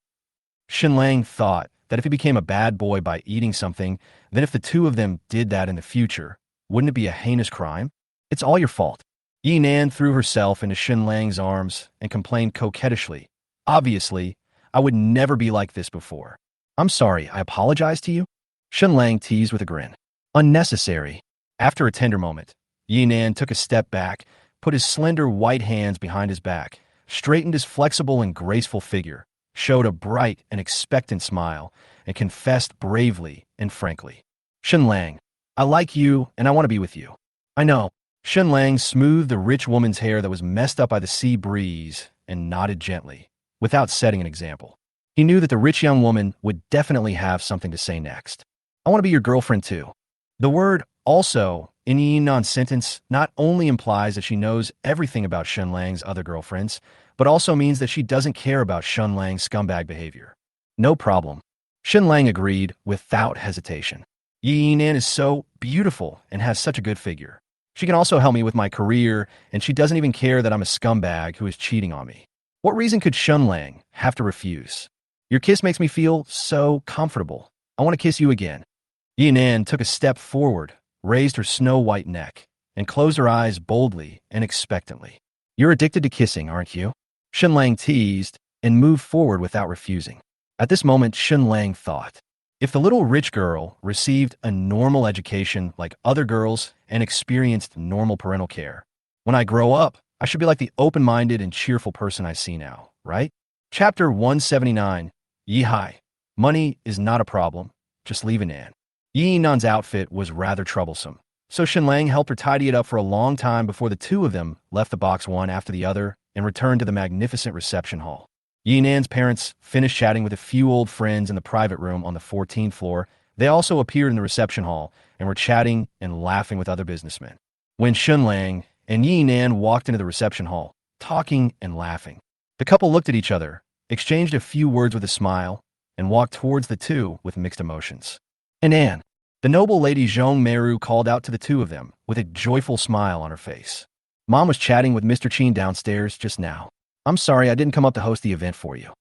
Shen Lang thought that if he became a bad boy by eating something, then if the two of them did that in the future, wouldn't it be a heinous crime? It's all your fault. Yi Nan threw herself into Shen Lang's arms and complained coquettishly. Obviously, I would never be like this before. I'm sorry, I apologize to you? Shen Lang teased with a grin. Unnecessary. After a tender moment, Yi Nan took a step back, put his slender white hands behind his back, straightened his flexible and graceful figure, showed a bright and expectant smile, and confessed bravely and frankly. Shen Lang, I like you and I want to be with you. I know. Shen Lang smoothed the rich woman's hair that was messed up by the sea breeze and nodded gently, without setting an example. He knew that the rich young woman would definitely have something to say next. I want to be your girlfriend too. The word also in Yi Nan's sentence not only implies that she knows everything about Shen Lang's other girlfriends, but also means that she doesn't care about Shen Lang's scumbag behavior. No problem. Shen Lang agreed without hesitation. Yi Nan is so beautiful and has such a good figure. She can also help me with my career, and she doesn't even care that I'm a scumbag who is cheating on me. What reason could Shen Lang have to refuse? Your kiss makes me feel so comfortable. I want to kiss you again. Yi Nan took a step forward, raised her snow-white neck, and closed her eyes boldly and expectantly. You're addicted to kissing, aren't you? Shen Lang teased and moved forward without refusing. At this moment, Shen Lang thought, if the little rich girl received a normal education like other girls and experienced normal parental care, when I grow up, I should be like the open-minded and cheerful person I see now, right? Chapter 179, Yi Hai. Money is not a problem, just leave it in. Yi Nan's outfit was rather troublesome, so Shen Lang helped her tidy it up for a long time before the two of them left the box one after the other and returned to the magnificent reception hall. Yi Nan's parents finished chatting with a few old friends in the private room on the 14th floor. They also appeared in the reception hall and were chatting and laughing with other businessmen. When Shen Lang and Yi Nan walked into the reception hall, talking and laughing, the couple looked at each other, exchanged a few words with a smile, and walked towards the two with mixed emotions. And Anne, the noble lady Zhong Meru called out to the two of them with a joyful smile on her face. Mom was chatting with Mr. Qin downstairs just now. I'm sorry I didn't come up to host the event for you.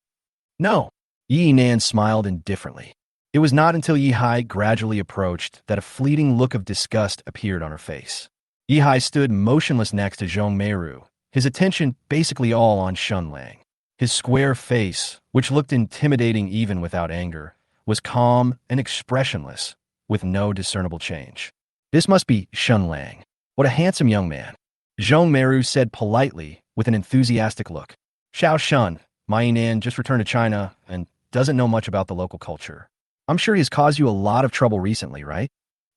No. Yi Nan smiled indifferently. It was not until Yi Hai gradually approached that a fleeting look of disgust appeared on her face. Yi Hai stood motionless next to Zhong Meru, his attention basically all on Shen Lang. His square face, which looked intimidating even without anger, was calm and expressionless, with no discernible change. This must be Shen Lang. What a handsome young man. Zhong Meru said politely, with an enthusiastic look. Xiao Shun, my Yinan just returned to China and doesn't know much about the local culture. I'm sure he's caused you a lot of trouble recently, right?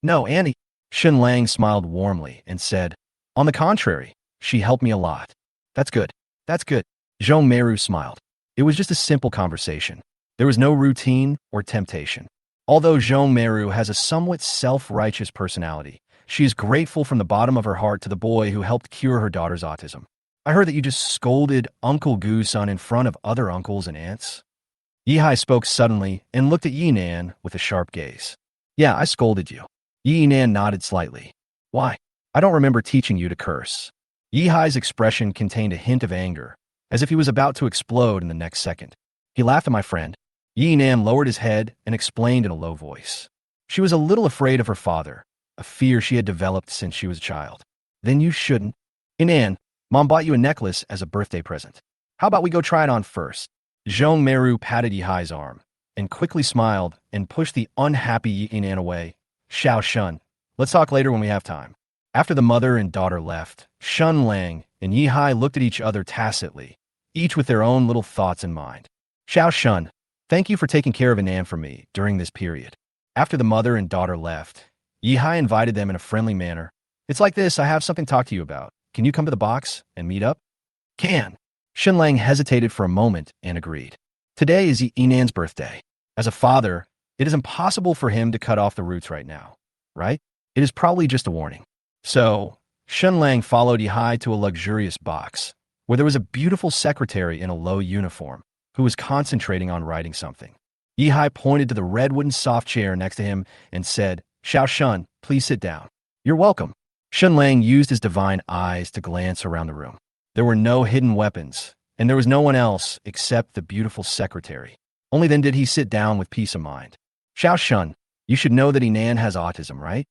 No, Annie. Shen Lang smiled warmly and said, on the contrary, she helped me a lot. That's good. That's good. Zhong Meru smiled. It was just a simple conversation. There was no routine or temptation. Although Zhong Meru has a somewhat self-righteous personality, she is grateful from the bottom of her heart to the boy who helped cure her daughter's autism. I heard that you just scolded Uncle Gu-san in front of other uncles and aunts. Yi Hai spoke suddenly and looked at Yi Nan with a sharp gaze. Yeah, I scolded you. Yi Nan nodded slightly. Why? I don't remember teaching you to curse. Yi Hai's expression contained a hint of anger, as if he was about to explode in the next second. He laughed at my friend. Yi Nan lowered his head and explained in a low voice. She was a little afraid of her father, a fear she had developed since she was a child. Then you shouldn't. Yinan, Mom bought you a necklace as a birthday present. How about we go try it on first? Zhong Meru patted Yi Hai's arm, and quickly smiled and pushed the unhappy Yinan away. Xiao Shun, let's talk later when we have time. After the mother and daughter left, Shen Lang and Yi Hai looked at each other tacitly, each with their own little thoughts in mind. Xiao Shun, thank you for taking care of Yinan for me during this period. After the mother and daughter left, Yi Hai invited them in a friendly manner. It's like this, I have something to talk to you about. Can you come to the box and meet up? Can. Shen Lang hesitated for a moment and agreed. Today is Yinan's birthday. As a father, It is impossible for him to cut off the roots right now, right? It is probably just a warning. So, Shen Lang followed Yihai to a luxurious box, where there was a beautiful secretary in a low uniform, who was concentrating on writing something. Yihai pointed to the red wooden soft chair next to him and said, "Xiao Shun, please sit down." "You're welcome." Shen Lang used his divine eyes to glance around the room. There were no hidden weapons, and there was no one else except the beautiful secretary. Only then did he sit down with peace of mind. "Xiao Shun, you should know that Inan has autism, right?"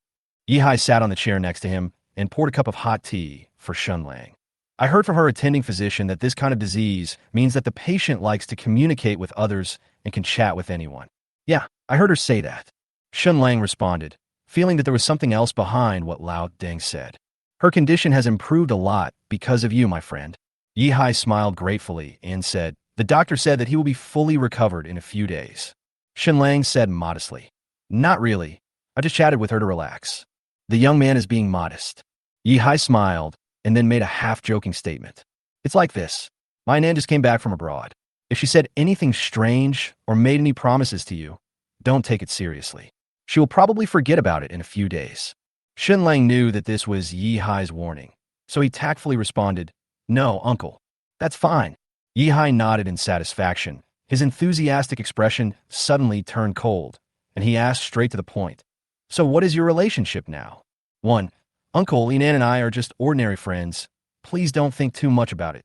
Yihai sat on the chair next to him and poured a cup of hot tea for Shen Lang. "I heard from her attending physician that this kind of disease means that the patient likes to communicate with others and can chat with anyone." "Yeah, I heard her say that." Shen Lang responded, feeling that there was something else behind what Lao Deng said. "Her condition has improved a lot because of you, my friend." Yihai smiled gratefully and said, "The doctor said that he will be fully recovered in a few days." Shen Lang said modestly, "Not really. I just chatted with her to relax." The young man is being modest. Yihai smiled and then made a half-joking statement. "It's like this. My Nan just came back from abroad. If she said anything strange or made any promises to you, don't take it seriously. She will probably forget about it in a few days." Shen Lang knew that this was Yihai's warning, so he tactfully responded, "No, uncle. That's fine." Yihai nodded in satisfaction. His enthusiastic expression suddenly turned cold, and he asked straight to the point, "So what is your relationship now?" 1. "Uncle, Inan and I are just ordinary friends. Please don't think too much about it."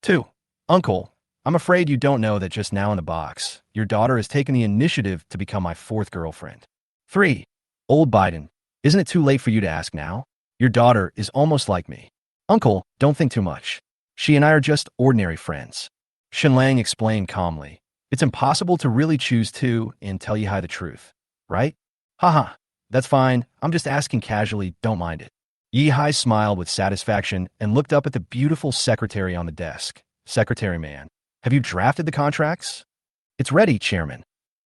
2. "Uncle, I'm afraid you don't know that just now in the box, your daughter has taken the initiative to become my fourth girlfriend." 3. "Old Biden, isn't it too late for you to ask now? Your daughter is almost like me." "Uncle, don't think too much. She and I are just ordinary friends." Shen Lang explained calmly, "It's impossible to really choose two and tell Yihai the truth, right?" "Haha, that's fine. I'm just asking casually, don't mind it." Yihai smiled with satisfaction and looked up at the beautiful secretary on the desk. "Secretary man, have you drafted the contracts?" "It's ready, Chairman."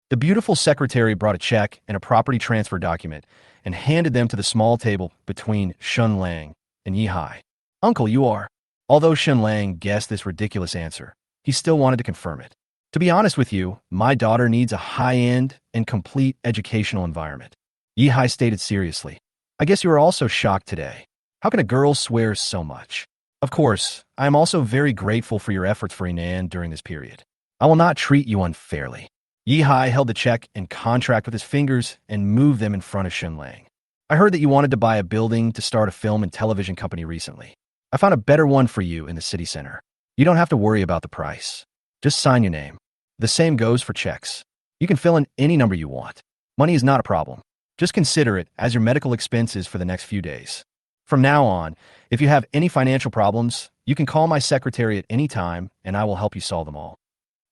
The beautiful secretary brought a check and a property transfer document and handed them to the small table between Shen Lang and Yihai. "Uncle, you are..." Although Shen Lang guessed this ridiculous answer, he still wanted to confirm it. "To be honest with you, my daughter needs a high-end and complete educational environment." Yihai stated seriously, "I guess you are also shocked today. How can a girl swear so much? Of course, I am also very grateful for your efforts for Inan during this period. I will not treat you unfairly." Yihai held the check and contract with his fingers and moved them in front of Shen Lang. "I heard that you wanted to buy a building to start a film and television company recently. I found a better one for you in the city center. You don't have to worry about the price. Just sign your name. The same goes for checks. You can fill in any number you want. Money is not a problem. Just consider it as your medical expenses for the next few days. From now on, if you have any financial problems, you can call my secretary at any time and I will help you solve them all.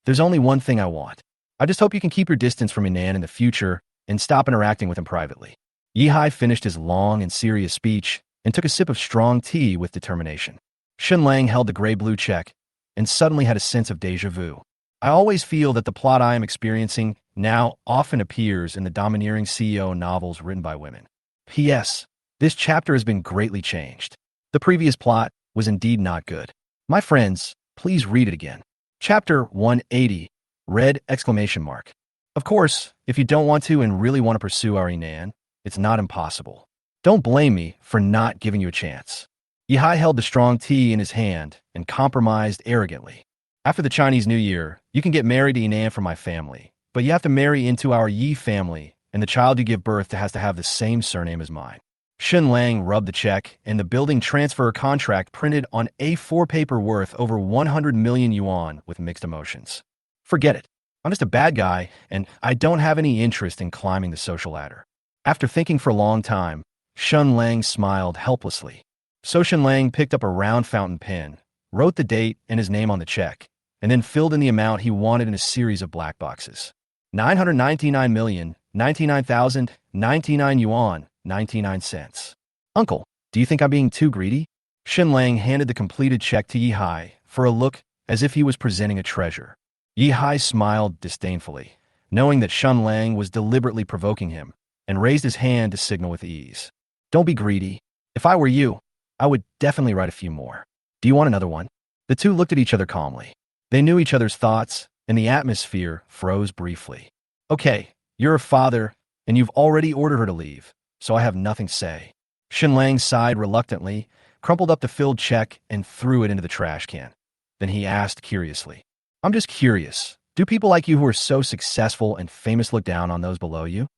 There's only one thing I want. I just hope you can keep your distance from Inan in the future and stop interacting with him privately." Yihai finished his long and serious speech and took a sip of strong tea with determination. Shen Lang held the gray-blue check and suddenly had a sense of déjà vu. "I always feel that the plot I am experiencing now often appears in the domineering CEO novels written by women. P.S. This chapter has been greatly changed. The previous plot was indeed not good. My friends, please read it again." Chapter 180, red exclamation mark. Of course, if you don't want to and really want to pursue our Inan, it's not impossible. Don't blame me for not giving you a chance. Yihai held the strong tea in his hand and compromised arrogantly. "After the Chinese New Year, you can get married to Inan from my family, but you have to marry into our Yi family, and the child you give birth to has to have the same surname as mine." Shen Lang rubbed the check and the building transfer contract printed on A4 paper worth over 100 million yuan with mixed emotions. "Forget it. I'm just a bad guy, and I don't have any interest in climbing the social ladder." After thinking for a long time, Shen Lang smiled helplessly. So Shen Lang picked up a round fountain pen, wrote the date and his name on the check, and then filled in the amount he wanted in a series of black boxes. 999,099,099 yuan, 99 cents. "Uncle, do you think I'm being too greedy?" Shen Lang handed the completed check to Yihai for a look as if he was presenting a treasure. Yihai smiled disdainfully, knowing that Shen Lang was deliberately provoking him, and raised his hand to signal with ease. "Don't be greedy. If I were you, I would definitely write a few more. Do you want another one?" The two looked at each other calmly. They knew each other's thoughts, and the atmosphere froze briefly. "Okay, You're a father, and you've already ordered her to leave, so I have nothing to say. Shen Lang sighed reluctantly, crumpled up the filled check, and threw it into the trash can. Then he asked curiously, I'm just curious. Do people like you who are so successful and famous look down on those below you?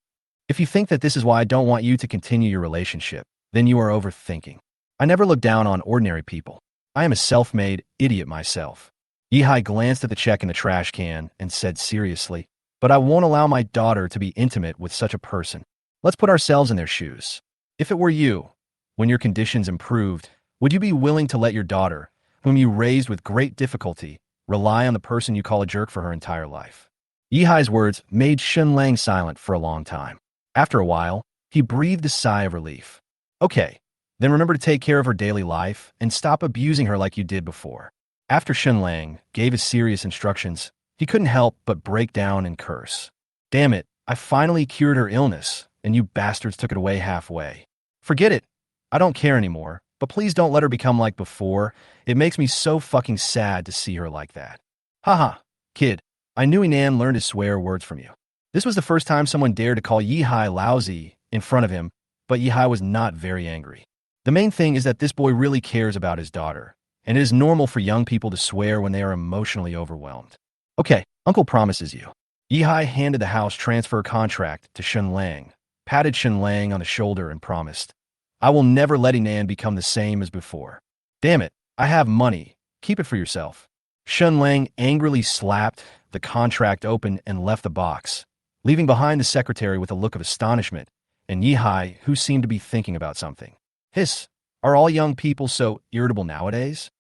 If you think that this is why I don't want you to continue your relationship, then you are overthinking. I never look down on ordinary people. I am a self-made idiot myself. Yihai glanced at the check in the trash can and said seriously, but I won't allow my daughter to be intimate with such a person. Let's put ourselves in their shoes. If it were you, when your conditions improved, would you be willing to let your daughter, whom you raised with great difficulty, rely on the person you call a jerk for her entire life? Yihai's words made Shen Lang silent for a long time. After a while, he breathed a sigh of relief. Okay, then remember to take care of her daily life and stop abusing her like you did before. After Shen Lang gave his serious instructions, he couldn't help but break down and curse. Damn it, I finally cured her illness, and you bastards took it away halfway. Forget it. I don't care anymore, but please don't let her become like before. It makes me so fucking sad to see her like that. Haha, kid, I knew Inan learned his swear words from you. This was the first time someone dared to call Yihai lousy in front of him, but Yihai was not very angry. The main thing is that this boy really cares about his daughter, and it is normal for young people to swear when they are emotionally overwhelmed. Okay, Uncle promises you. Yihai handed the house transfer contract to Shen Lang, patted Shen Lang on the shoulder and promised, I will never let Inan become the same as before. Damn it, I have money. Keep it for yourself. Shen Lang angrily slapped the contract open and left the box, leaving behind the secretary with a look of astonishment, and Yihai, who seemed to be thinking about something. Hiss, are all young people so irritable nowadays?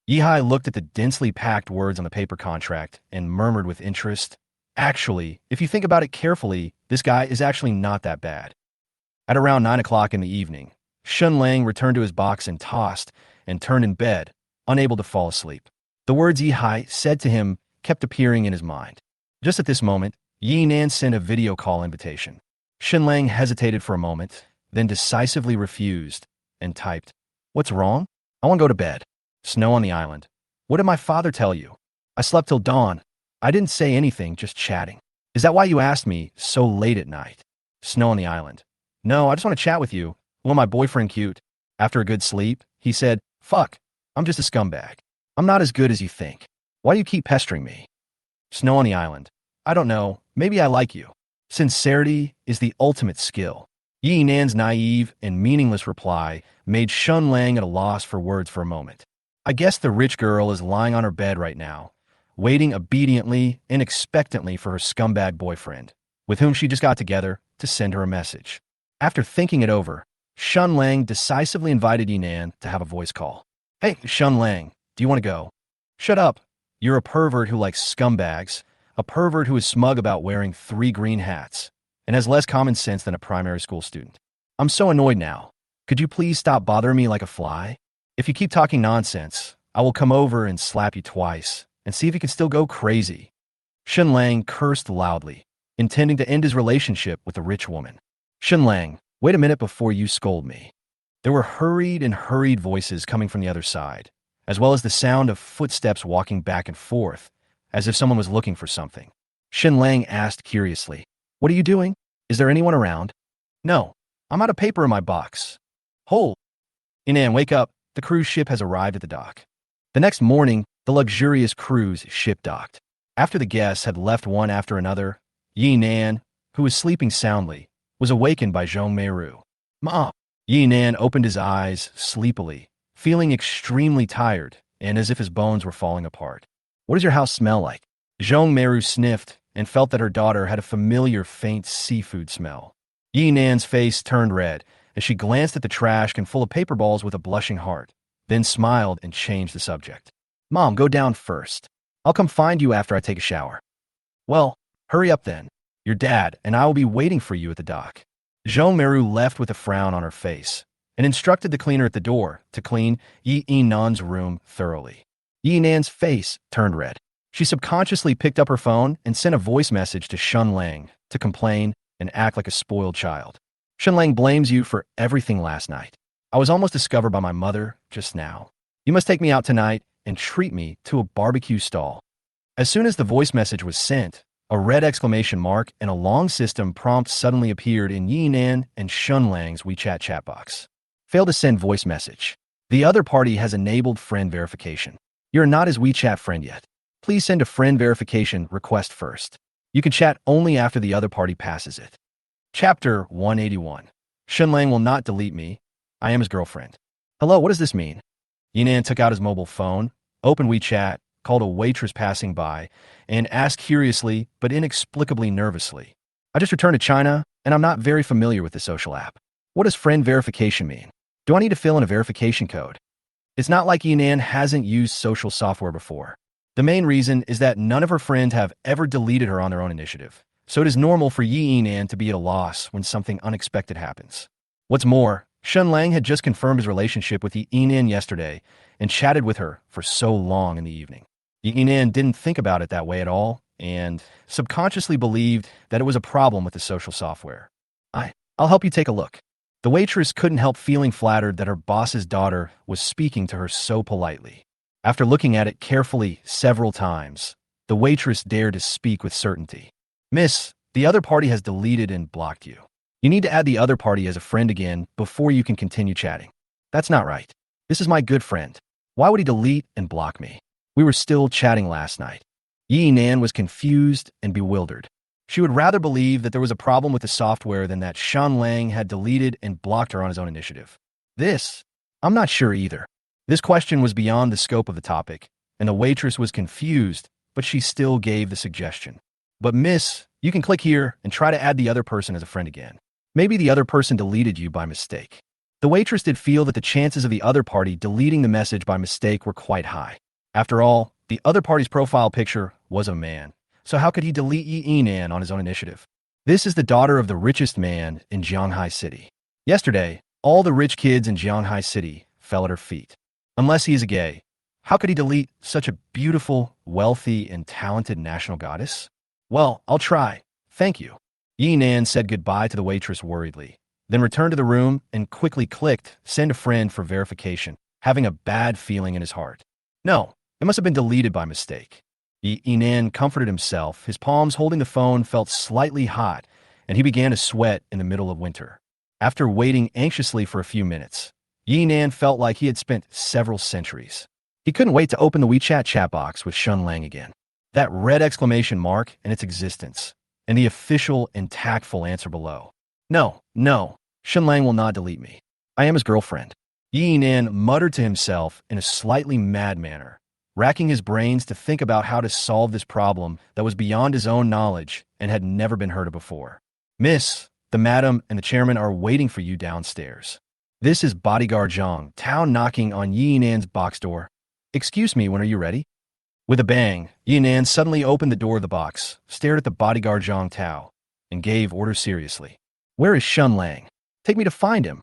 Yihai looked at the densely packed words on the paper contract and murmured with interest, actually, if you think about it carefully, this guy is actually not that bad. At around 9 o'clock in the evening, Shen Lang returned to his box and tossed and turned in bed, unable to fall asleep. The words Yihai said to him kept appearing in his mind. Just at this moment, Yinan sent a video call invitation. Shen Lang hesitated for a moment, then decisively refused, and typed, What's wrong? I want to go to bed. Snow on the island. What did my father tell you? I slept till dawn. I didn't say anything, just chatting. Is that why you asked me so late at night? Snow on the island. No, I just want to chat with you. Well, my boyfriend cute. After a good sleep, he said, Fuck, I'm just a scumbag. I'm not as good as you think. Why do you keep pestering me? Snow on the island. I don't know. Maybe I like you. Sincerity is the ultimate skill. Yi Nan's naive and meaningless reply made Shen Lang at a loss for words for a moment. I guess the rich girl is lying on her bed right now, waiting obediently and expectantly for her scumbag boyfriend, with whom she just got together, to send her a message. After thinking it over, Shen Lang decisively invited Yinan to have a voice call. Hey, Shen Lang, do you want to go? Shut up. You're a pervert who likes scumbags, a pervert who is smug about wearing 3 green hats, and has less common sense than a primary school student. I'm so annoyed now. Could you please stop bothering me like a fly? If you keep talking nonsense, I will come over and slap you twice, and see if you can still go crazy. Shen Lang cursed loudly, intending to end his relationship with the rich woman. Shen Lang, wait a minute before you scold me. There were hurried voices coming from the other side, as well as the sound of footsteps walking back and forth, as if someone was looking for something. Shen Lang asked curiously, What are you doing? Is there anyone around? No, I'm out of paper in my box. Hold. Inan, wake up. The cruise ship has arrived at the dock. The next morning, the luxurious cruise ship docked. After the guests had left one after another, Yinan, who was sleeping soundly, was awakened by Zhong Meiru. Ma! Yinan opened his eyes sleepily, feeling extremely tired and as if his bones were falling apart. What does your house smell like? Zhong Meiru sniffed and felt that her daughter had a familiar faint seafood smell. Yinan's face turned red as she glanced at the trash can full of paper balls with a blushing heart, then smiled and changed the subject. Mom, go down first. I'll come find you after I take a shower. Well, hurry up then. Your dad and I will be waiting for you at the dock. Zhong Meiru left with a frown on her face and instructed the cleaner at the door to clean Yinan's room thoroughly. Yinan's face turned red. She subconsciously picked up her phone and sent a voice message to Shen Lang to complain and act like a spoiled child. Shen Lang blames you for everything last night. I was almost discovered by my mother just now. You must take me out tonight and treat me to a barbecue stall. As soon as the voice message was sent, A red exclamation mark and a long system prompt suddenly appeared in Yinan and Shen Lang's WeChat chat box. Failed to send voice message. The other party has enabled friend verification. You're not his WeChat friend yet. Please send a friend verification request first. You can chat only after the other party passes it. Chapter 181. Shen Lang will not delete me. I am his girlfriend. Hello, what does this mean? Yinan took out his mobile phone, opened WeChat, called a waitress passing by, and asked curiously but inexplicably nervously. I just returned to China, and I'm not very familiar with the social app. What does friend verification mean? Do I need to fill in a verification code? It's not like Yinan hasn't used social software before. The main reason is that none of her friends have ever deleted her on their own initiative, so it is normal for Yinan to be at a loss when something unexpected happens. What's more, Shen Lang had just confirmed his relationship with Yinan yesterday and chatted with her for so long in the evening. Yinan didn't think about it that way at all and subconsciously believed that it was a problem with the social software. I'll help you take a look. The waitress couldn't help feeling flattered that her boss's daughter was speaking to her so politely. After looking at it carefully several times, the waitress dared to speak with certainty. Miss, the other party has deleted and blocked you. You need to add the other party as a friend again before you can continue chatting. That's not right. This is my good friend. Why would he delete and block me? We were still chatting last night. Yinan was confused and bewildered. She would rather believe that there was a problem with the software than that Shen Lang had deleted and blocked her on his own initiative. I'm not sure either. This question was beyond the scope of the topic, and the waitress was confused, but she still gave the suggestion. But miss, you can click here and try to add the other person as a friend again. Maybe the other person deleted you by mistake. The waitress did feel that the chances of the other party deleting the message by mistake were quite high. After all, the other party's profile picture was a man, so how could he delete Yinan on his own initiative? This is the daughter of the richest man in Jianghai City. Yesterday, all the rich kids in Jianghai City fell at her feet. Unless he is a gay, how could he delete such a beautiful, wealthy, and talented national goddess? Well, I'll try. Thank you. Yinan said goodbye to the waitress worriedly, then returned to the room and quickly clicked send a friend for verification, having a bad feeling in his heart. No, it must have been deleted by mistake. Yinan comforted himself. His palms holding the phone felt slightly hot, and he began to sweat in the middle of winter. After waiting anxiously for a few minutes, Yinan felt like he had spent several centuries. He couldn't wait to open the WeChat chat box with Shen Lang again. That red exclamation mark and its existence, and the official and tactful answer below. No, Shen Lang will not delete me. I am his girlfriend. Yinan muttered to himself in a slightly mad manner, racking his brains to think about how to solve this problem that was beyond his own knowledge and had never been heard of before. Miss, the madam and the chairman are waiting for you downstairs. This is bodyguard Zhang Tao knocking on Yinan's box door. Excuse me, when are you ready? With a bang, Yinan suddenly opened the door of the box, stared at the bodyguard Zhang Tao, and gave orders seriously. Where is Shen Lang? Take me to find him.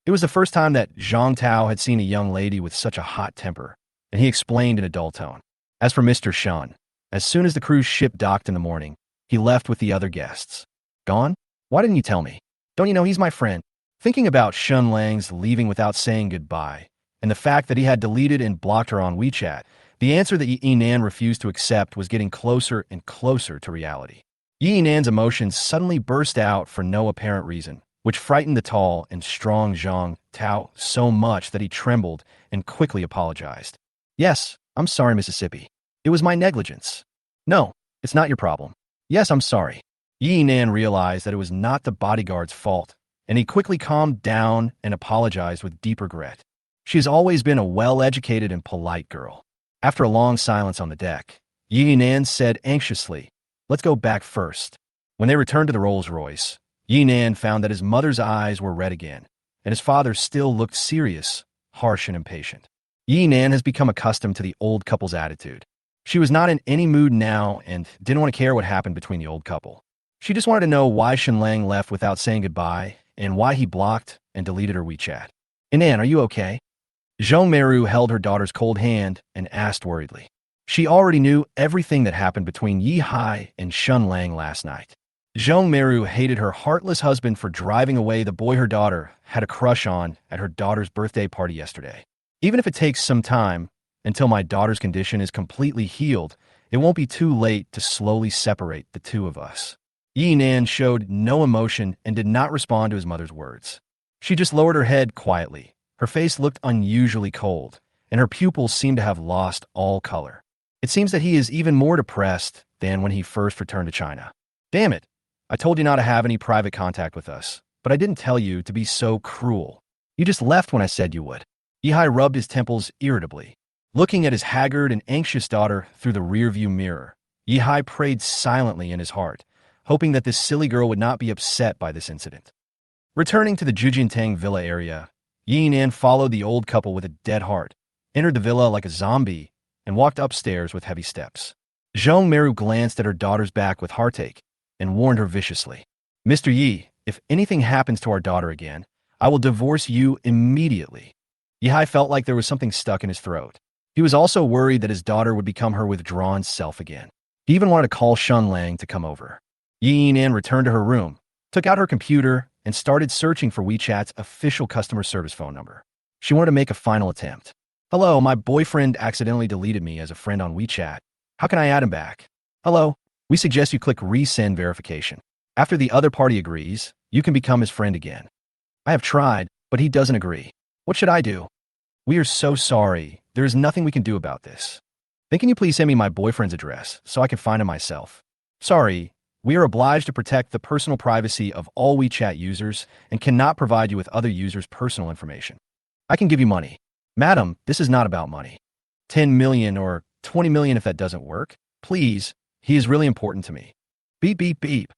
It was the first time that Zhang Tao had seen a young lady with such a hot temper, and he explained in a dull tone. As for Mr. Shen, as soon as the cruise ship docked in the morning, he left with the other guests. Gone? Why didn't you tell me? Don't you know he's my friend? Thinking about Shen Lang's leaving without saying goodbye, and the fact that he had deleted and blocked her on WeChat, the answer that Yinan refused to accept was getting closer and closer to reality. Yinan's emotions suddenly burst out for no apparent reason, which frightened the tall and strong Zhang Tao so much that he trembled and quickly apologized. Yes, I'm sorry, Mississippi. It was my negligence. No, it's not your problem. Yes, I'm sorry. Yinan realized that it was not the bodyguard's fault, and he quickly calmed down and apologized with deep regret. She has always been a well-educated and polite girl. After a long silence on the deck, Yinan said anxiously, "Let's go back first." When they returned to the Rolls-Royce, Yinan found that his mother's eyes were red again, and his father still looked serious, harsh, and impatient. Yinan has become accustomed to the old couple's attitude. She was not in any mood now and didn't want to care what happened between the old couple. She just wanted to know why Shen Lang left without saying goodbye and why he blocked and deleted her WeChat. Yinan, are you okay? Zhong Meru held her daughter's cold hand and asked worriedly. She already knew everything that happened between Yi Hai and Shen Lang last night. Zhong Meru hated her heartless husband for driving away the boy her daughter had a crush on at her daughter's birthday party yesterday. Even if it takes some time until my daughter's condition is completely healed It won't be too late to slowly separate the two of us. Yi Nan showed no emotion and did not respond to his mother's words. She just lowered her head quietly. Her face looked unusually cold, and her pupils seemed to have lost all color. It seems that he is even more depressed than when he first returned to China. Damn it! I told you not to have any private contact with us, but I didn't tell you to be so cruel. You just left when I said you would. Yihai rubbed his temples irritably. Looking at his haggard and anxious daughter through the rearview mirror, Yihai prayed silently in his heart, hoping that this silly girl would not be upset by this incident. Returning to the Jujintang villa area, Yi Nan followed the old couple with a dead heart, entered the villa like a zombie, and walked upstairs with heavy steps. Zhong Meru glanced at her daughter's back with heartache and warned her viciously. Mr. Yi, if anything happens to our daughter again, I will divorce you immediately. Yihai felt like there was something stuck in his throat. He was also worried that his daughter would become her withdrawn self again. He even wanted to call Shen Lang to come over. Yi Nan returned to her room, took out her computer, and started searching for WeChat's official customer service phone number. She wanted to make a final attempt. Hello, my boyfriend accidentally deleted me as a friend on WeChat. How can I add him back? Hello, we suggest you click resend verification. After the other party agrees, you can become his friend again. I have tried, but he doesn't agree. What should I do? We are so sorry. There is nothing we can do about this. Then can you please send me my boyfriend's address so I can find him myself? Sorry, we are obliged to protect the personal privacy of all WeChat users and cannot provide you with other users' personal information. I can give you money. Madam, this is not about money. 10 million or 20 million if that doesn't work. Please, he is really important to me. Beep, beep, beep.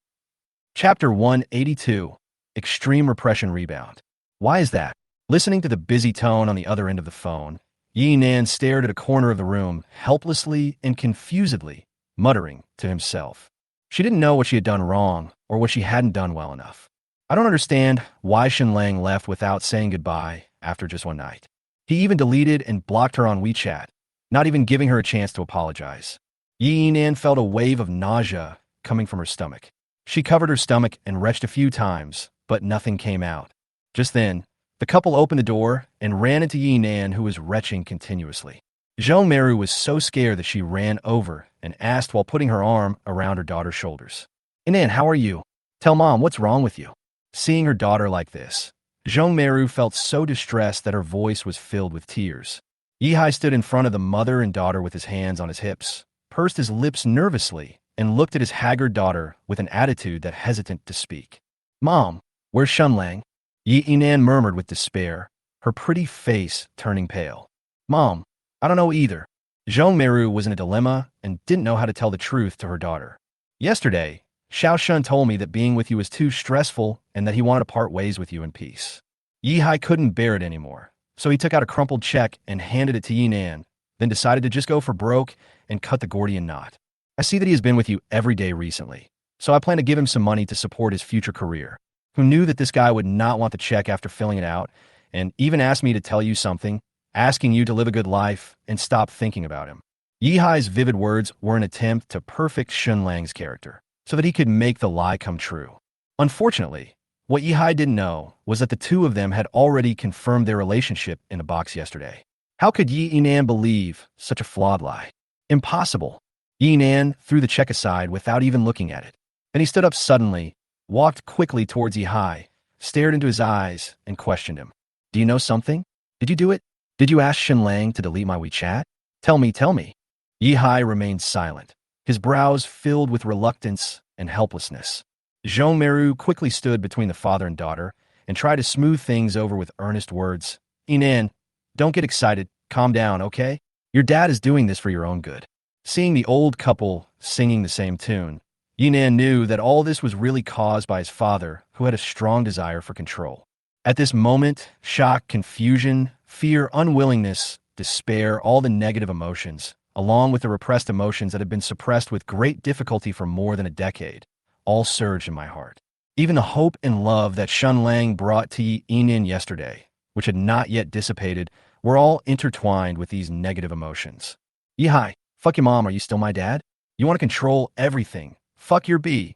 Chapter 182. Extreme Repression Rebound. Why is that? Listening to the busy tone on the other end of the phone, Yi Nan stared at a corner of the room, helplessly and confusedly, muttering to himself. She didn't know what she had done wrong or what she hadn't done well enough. I don't understand why Shen Lang left without saying goodbye after just one night. He even deleted and blocked her on WeChat, not even giving her a chance to apologize. Yi Nan felt a wave of nausea coming from her stomach. She covered her stomach and retched a few times, but nothing came out. Just then, the couple opened the door and ran into Yi Nan, who was retching continuously. Zhong Meru was so scared that she ran over and asked while putting her arm around her daughter's shoulders. Nan, how are you? Tell mom what's wrong with you. Seeing her daughter like this, Zhong Meru felt so distressed that her voice was filled with tears. Yihai stood in front of the mother and daughter with his hands on his hips, pursed his lips nervously, and looked at his haggard daughter with an attitude that hesitant to speak. Mom, where's Shen Lang? Yi Nan murmured with despair, her pretty face turning pale. Mom, I don't know either. Zhong Meru was in a dilemma and didn't know how to tell the truth to her daughter. Yesterday, Xiao Shun told me that being with you was too stressful and that he wanted to part ways with you in peace. Yihai couldn't bear it anymore, so he took out a crumpled check and handed it to Yi Nan, then decided to just go for broke and cut the Gordian knot. I see that he has been with you every day recently, so I plan to give him some money to support his future career. Who knew that this guy would not want the check after filling it out, and even asked me to tell you something, asking you to live a good life and stop thinking about him. Yihai's vivid words were an attempt to perfect Shen Lang's character, so that he could make the lie come true. Unfortunately, what Yihai didn't know was that the two of them had already confirmed their relationship in the box yesterday. How could Yi Nan believe such a flawed lie? Impossible. Yi Nan threw the check aside without even looking at it. Then he stood up suddenly, walked quickly towards Yihai, stared into his eyes, and questioned him. Do you know something? Did you do it? Did you ask Shen Lang to delete my WeChat? Tell me, tell me. Yihai remained silent, his brows filled with reluctance and helplessness. Zhong Meru quickly stood between the father and daughter and tried to smooth things over with earnest words. Yi Nan, don't get excited. Calm down, okay? Your dad is doing this for your own good. Seeing the old couple singing the same tune, Yi Nan knew that all this was really caused by his father, who had a strong desire for control. At this moment, shock, confusion, fear, unwillingness, despair, all the negative emotions, along with the repressed emotions that had been suppressed with great difficulty for more than a decade, all surged in my heart. Even the hope and love that Shen Lang brought to Yi Nan yesterday, which had not yet dissipated, were all intertwined with these negative emotions. Yihai, fuck your mom, are you still my dad? You want to control everything. Fuck your B.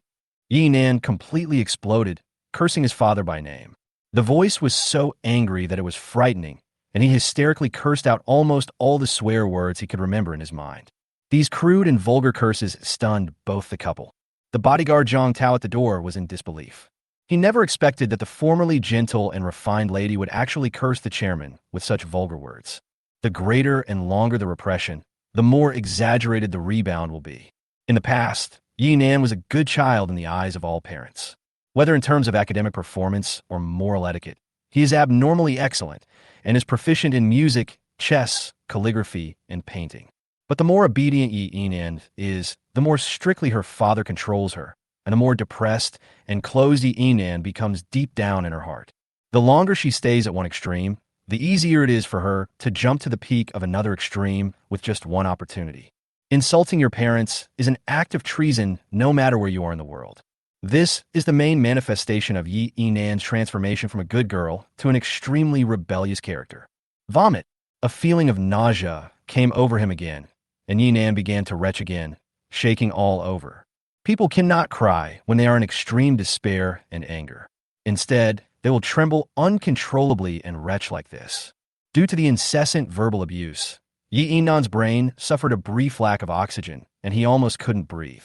Yi Nan completely exploded, cursing his father by name. The voice was so angry that it was frightening, and he hysterically cursed out almost all the swear words he could remember in his mind. These crude and vulgar curses stunned both the couple. The bodyguard Zhang Tao at the door was in disbelief. He never expected that the formerly gentle and refined lady would actually curse the chairman with such vulgar words. The greater and longer the repression, the more exaggerated the rebound will be. In the past, Yi Nan was a good child in the eyes of all parents. Whether in terms of academic performance or moral etiquette, he is abnormally excellent and is proficient in music, chess, calligraphy, and painting. But the more obedient Yi Nan is, the more strictly her father controls her, and the more depressed and closed Yi Nan becomes deep down in her heart. The longer she stays at one extreme, the easier it is for her to jump to the peak of another extreme with just one opportunity. Insulting your parents is an act of treason no matter where you are in the world. This is the main manifestation of Yi Nan's transformation from a good girl to an extremely rebellious character. Vomit, a feeling of nausea, came over him again, and Yi Nan began to retch again, shaking all over. People cannot cry when they are in extreme despair and anger. Instead, they will tremble uncontrollably and retch like this. Due to the incessant verbal abuse, Yi Nan's brain suffered a brief lack of oxygen, and he almost couldn't breathe.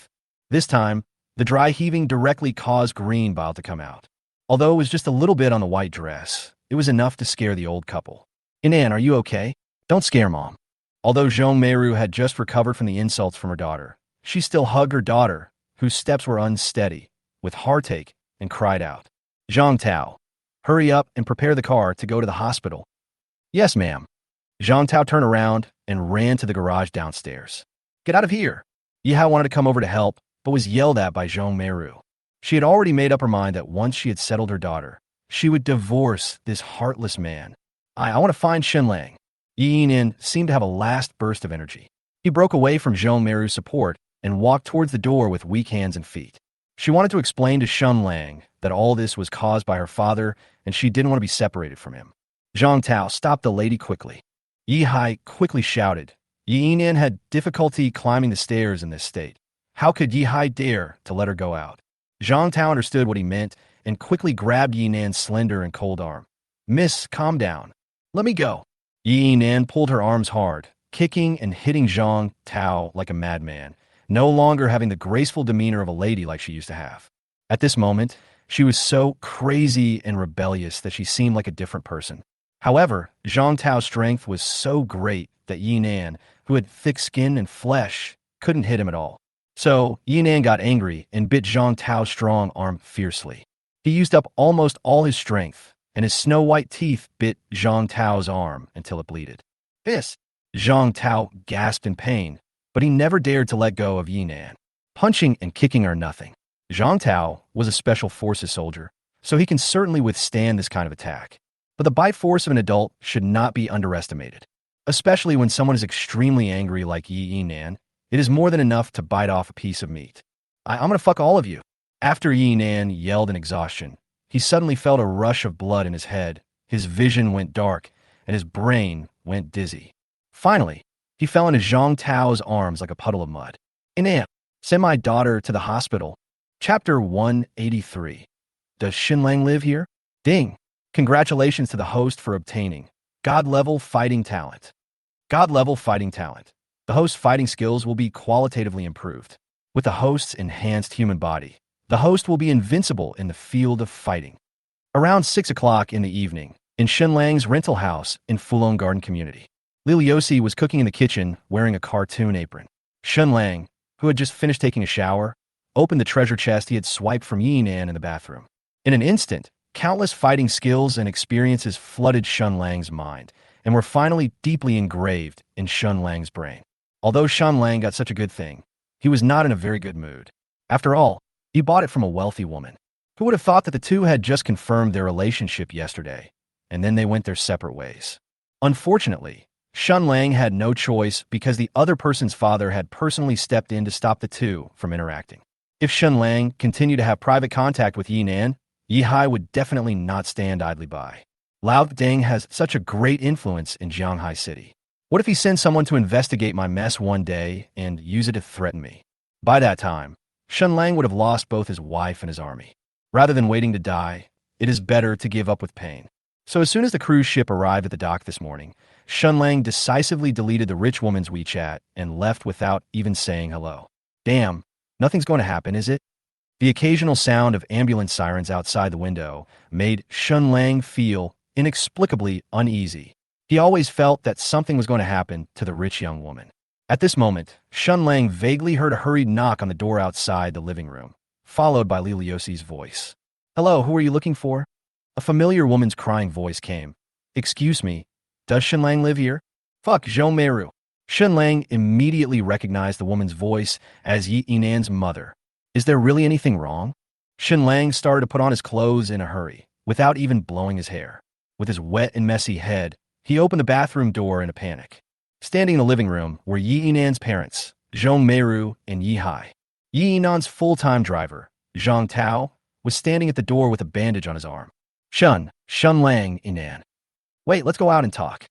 This time, the dry heaving directly caused green bile to come out. Although it was just a little bit on the white dress, it was enough to scare the old couple. Inan, are you okay? Don't scare Mom. Although Zhong Meiru had just recovered from the insults from her daughter, she still hugged her daughter, whose steps were unsteady, with heartache, and cried out, Zhang Tao, hurry up and prepare the car to go to the hospital. Yes, ma'am. Zhang Tao turned around and ran to the garage downstairs. Get out of here. Yihao wanted to come over to help, but was yelled at by Zhong Meiru. She had already made up her mind that once she had settled her daughter, she would divorce this heartless man. I want to find Shen Lang. Yi Yin seemed to have a last burst of energy. He broke away from Zhong Meiru's support and walked towards the door with weak hands and feet. She wanted to explain to Shen Lang that all this was caused by her father and she didn't want to be separated from him. Zhang Tao stopped the lady quickly. Yi Hai quickly shouted. Yi Yin had difficulty climbing the stairs in this state. How could Yi Hai dare to let her go out? Zhang Tao understood what he meant and quickly grabbed Yi Nan's slender and cold arm. Miss, calm down. Let me go. Yi Nan pulled her arms hard, kicking and hitting Zhang Tao like a madman, no longer having the graceful demeanor of a lady like she used to have. At this moment, she was so crazy and rebellious that she seemed like a different person. However, Zhang Tao's strength was so great that Yi Nan, who had thick skin and flesh, couldn't hit him at all. So, Yi Nan got angry and bit Zhang Tao's strong arm fiercely. He used up almost all his strength, and his snow-white teeth bit Zhang Tao's arm until it bleeded. This! Zhang Tao gasped in pain, but he never dared to let go of Yi Nan. Punching and kicking are nothing. Zhang Tao was a special forces soldier, so he can certainly withstand this kind of attack. But the bite force of an adult should not be underestimated. Especially when someone is extremely angry like Yi Nan, it is more than enough to bite off a piece of meat. I'm gonna fuck all of you. After Yi Nan yelled in exhaustion, he suddenly felt a rush of blood in his head, his vision went dark, and his brain went dizzy. Finally, he fell into Zhang Tao's arms like a puddle of mud. Inan, send my daughter to the hospital. Chapter 183. Does Shen Lang live here? Ding! Congratulations to the host for obtaining God-level fighting talent. God-level fighting talent. The host's fighting skills will be qualitatively improved. With the host's enhanced human body, the host will be invincible in the field of fighting. Around 6 o'clock in the evening, in Shen Lang's rental house in Fulong Garden Community, Lil Yossi was cooking in the kitchen wearing a cartoon apron. Shen Lang, who had just finished taking a shower, opened the treasure chest he had swiped from Yi Nan in the bathroom. In an instant, countless fighting skills and experiences flooded Shen Lang's mind and were finally deeply engraved in Shen Lang's brain. Although Shen Lang got such a good thing, he was not in a very good mood. After all, he bought it from a wealthy woman. Who would have thought that the two had just confirmed their relationship yesterday, and then they went their separate ways? Unfortunately, Shen Lang had no choice because the other person's father had personally stepped in to stop the two from interacting. If Shen Lang continued to have private contact with Yi Nan, Yi Hai would definitely not stand idly by. Lao Deng has such a great influence in Jianghai City. What if he sends someone to investigate my mess one day and use it to threaten me? By that time, Shen Lang would have lost both his wife and his army. Rather than waiting to die, it is better to give up with pain. So as soon as the cruise ship arrived at the dock this morning, Shen Lang decisively deleted the rich woman's WeChat and left without even saying hello. Damn, nothing's going to happen, is it? The occasional sound of ambulance sirens outside the window made Shen Lang feel inexplicably uneasy. He always felt that something was going to happen to the rich young woman. At this moment, Shen Lang vaguely heard a hurried knock on the door outside the living room, followed by Li Liuxi's voice. "Hello, who are you looking for?" A familiar woman's crying voice came. "Excuse me, does Shen Lang live here?" "Fuck, Zhou Meiru." Shen Lang immediately recognized the woman's voice as Yi Yinan's mother. "Is there really anything wrong?" Shen Lang started to put on his clothes in a hurry, without even blowing his hair. With his wet and messy head, he opened the bathroom door in a panic. Standing in the living room were Yi Yinan's parents, Zhou Meiru and Yi Hai. Yi Yinan's full-time driver, Zhang Tao, was standing at the door with a bandage on his arm. Shen Lang, Yinan. Wait, let's go out and talk."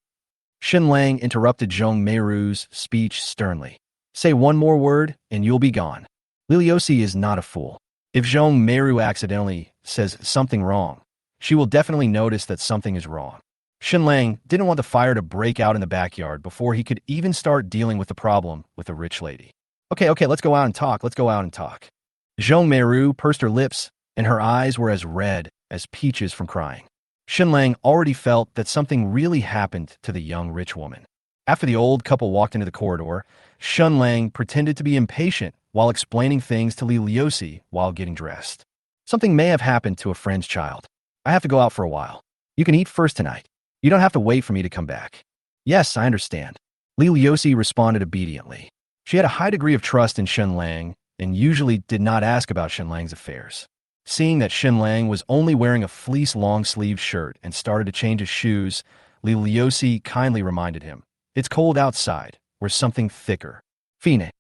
Shen Lang interrupted Zhong Meiru's speech sternly. "Say one more word, and you'll be gone." Li Liuxi is not a fool. If Zhong Meiru accidentally says something wrong, she will definitely notice that something is wrong. Shen Lang didn't want the fire to break out in the backyard before he could even start dealing with the problem with the rich lady. Okay, let's go out and talk. Zhong Meiru pursed her lips, and her eyes were as red as peaches from crying. Shen Lang already felt that something really happened to the young rich woman. After the old couple walked into the corridor, Shen Lang pretended to be impatient while explaining things to Li Liuxi while getting dressed. "Something may have happened to a friend's child. I have to go out for a while. You can eat first tonight. You don't have to wait for me to come back." "Yes, I understand." Li Liuxi responded obediently. She had a high degree of trust in Shen Lang and usually did not ask about Shen Lang's affairs. Seeing that Shen Lang was only wearing a fleece long-sleeved shirt and started to change his shoes, Li Liuxi kindly reminded him, "It's cold outside. Wear something thicker." "Fine."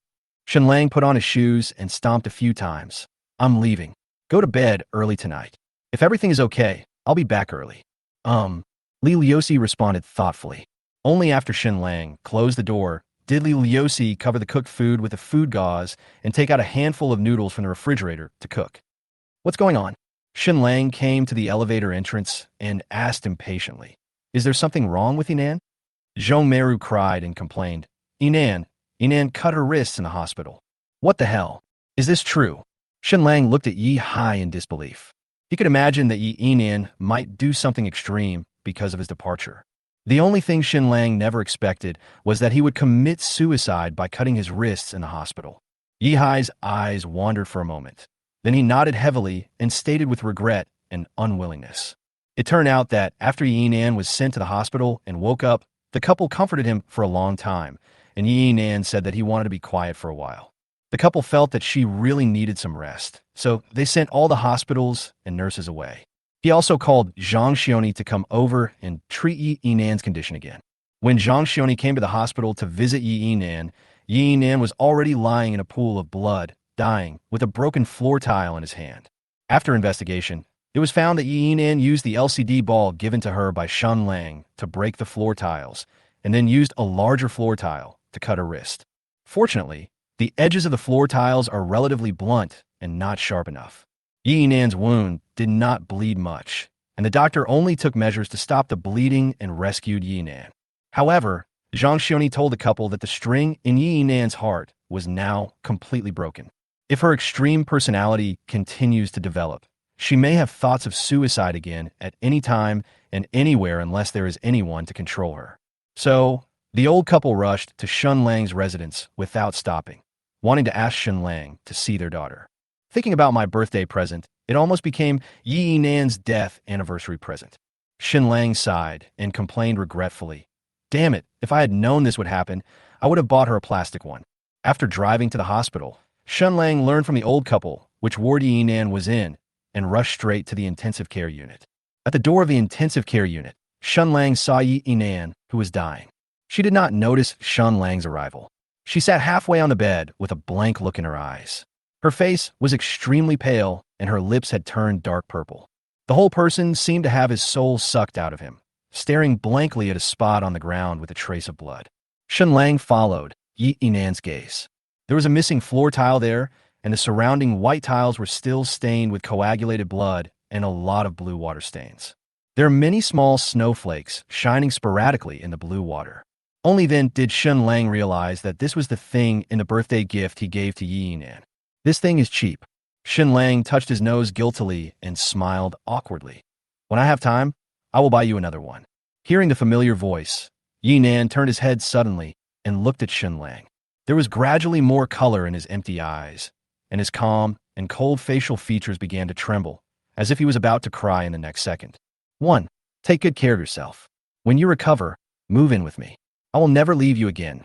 Shen Lang put on his shoes and stomped a few times. "I'm leaving. Go to bed early tonight. If everything is okay, I'll be back early." Li Liuxi responded thoughtfully. Only after Shen Lang closed the door did Li Liuxi cover the cooked food with a food gauze and take out a handful of noodles from the refrigerator to cook. "What's going on?" Shen Lang came to the elevator entrance and asked impatiently, "Is there something wrong with Yinan?" Zhong Meiru cried and complained, Yinan cut her wrists in the hospital." "What the hell? Is this true?" Shen Lang looked at Yi Hai in disbelief. He could imagine that Yi Yinan might do something extreme because of his departure. The only thing Shen Lang never expected was that he would commit suicide by cutting his wrists in the hospital. Yi Hai's eyes wandered for a moment. Then he nodded heavily and stated with regret and unwillingness. It turned out that after Yinan was sent to the hospital and woke up, the couple comforted him for a long time, and Yinan said that he wanted to be quiet for a while. The couple felt that she really needed some rest, so they sent all the hospitals and nurses away. He also called Zhang Xioni to come over and treat Yinan's condition again. When Zhang Xioni came to the hospital to visit Yinan was already lying in a pool of blood, dying, with a broken floor tile in his hand. After investigation, it was found that Yinan used the LCD ball given to her by Shen Lang to break the floor tiles, and then used a larger floor tile to cut her wrist. Fortunately, the edges of the floor tiles are relatively blunt and not sharp enough. Yinan's wound did not bleed much, and the doctor only took measures to stop the bleeding and rescued Yinan. However, Zhang Xioni told the couple that the string in Yinan's heart was now completely broken. If her extreme personality continues to develop, she may have thoughts of suicide again at any time and anywhere unless there is anyone to control her. So, the old couple rushed to Shen Lang's residence without stopping, wanting to ask Shen Lang to see their daughter. "Thinking about my birthday present, it almost became Yinan's death anniversary present." Shen Lang sighed and complained regretfully, "Damn it, if I had known this would happen, I would have bought her a plastic one." After driving to the hospital, Shen Lang learned from the old couple which ward Yinan was in and rushed straight to the intensive care unit. At the door of the intensive care unit, Shen Lang saw Yinan, who was dying. She did not notice Shen Lang's arrival. She sat halfway on the bed with a blank look in her eyes. Her face was extremely pale and her lips had turned dark purple. The whole person seemed to have his soul sucked out of him, staring blankly at a spot on the ground with a trace of blood. Shen Lang followed Yinan's gaze. There was a missing floor tile there, and the surrounding white tiles were still stained with coagulated blood and a lot of blue water stains. There are many small snowflakes shining sporadically in the blue water. Only then did Shen Lang realize that this was the thing in the birthday gift he gave to Yi Nan. This thing is cheap. Shen Lang touched his nose guiltily and smiled awkwardly. When I have time, I will buy you another one. Hearing the familiar voice, Yi Nan turned his head suddenly and looked at Shen Lang. There was gradually more color in his empty eyes, and his calm and cold facial features began to tremble, as if he was about to cry in the next second. 1. Take good care of yourself. When you recover, move in with me. I will never leave you again.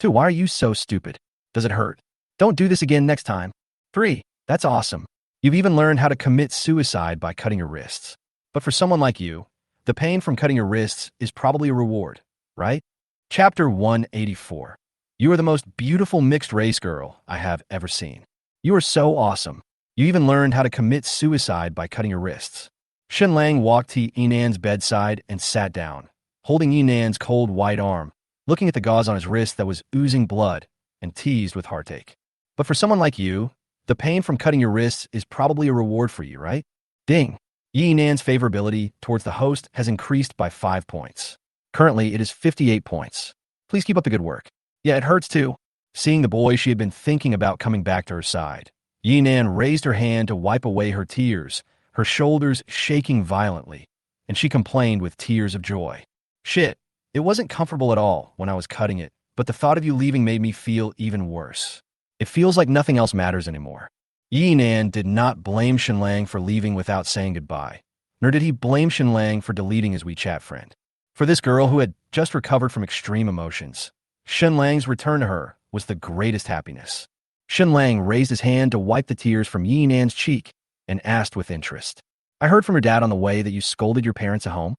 2. Why are you so stupid? Does it hurt? Don't do this again next time. 3. That's awesome. You've even learned how to commit suicide by cutting your wrists. But for someone like you, the pain from cutting your wrists is probably a reward, right? Chapter 184. You are the most beautiful mixed-race girl I have ever seen. You are so awesome. You even learned how to commit suicide by cutting your wrists. Shen Lang walked to Yi Nan's bedside and sat down, holding Yi Nan's cold white arm, looking at the gauze on his wrist that was oozing blood and teased with heartache. But for someone like you, the pain from cutting your wrists is probably a reward for you, right? Ding! Yi Nan's favorability towards the host has increased by 5 points. Currently, it is 58 points. Please keep up the good work. Yeah, it hurts too. Seeing the boy she had been thinking about coming back to her side, Yi Nan raised her hand to wipe away her tears, her shoulders shaking violently, and she complained with tears of joy. Shit, it wasn't comfortable at all when I was cutting it, but the thought of you leaving made me feel even worse. It feels like nothing else matters anymore. Yi Nan did not blame Shen Lang for leaving without saying goodbye, nor did he blame Shen Lang for deleting his WeChat friend. For this girl who had just recovered from extreme emotions, Shen Lang's return to her was the greatest happiness. Shen Lang raised his hand to wipe the tears from Yi Nan's cheek and asked with interest, I heard from your dad on the way that you scolded your parents at home.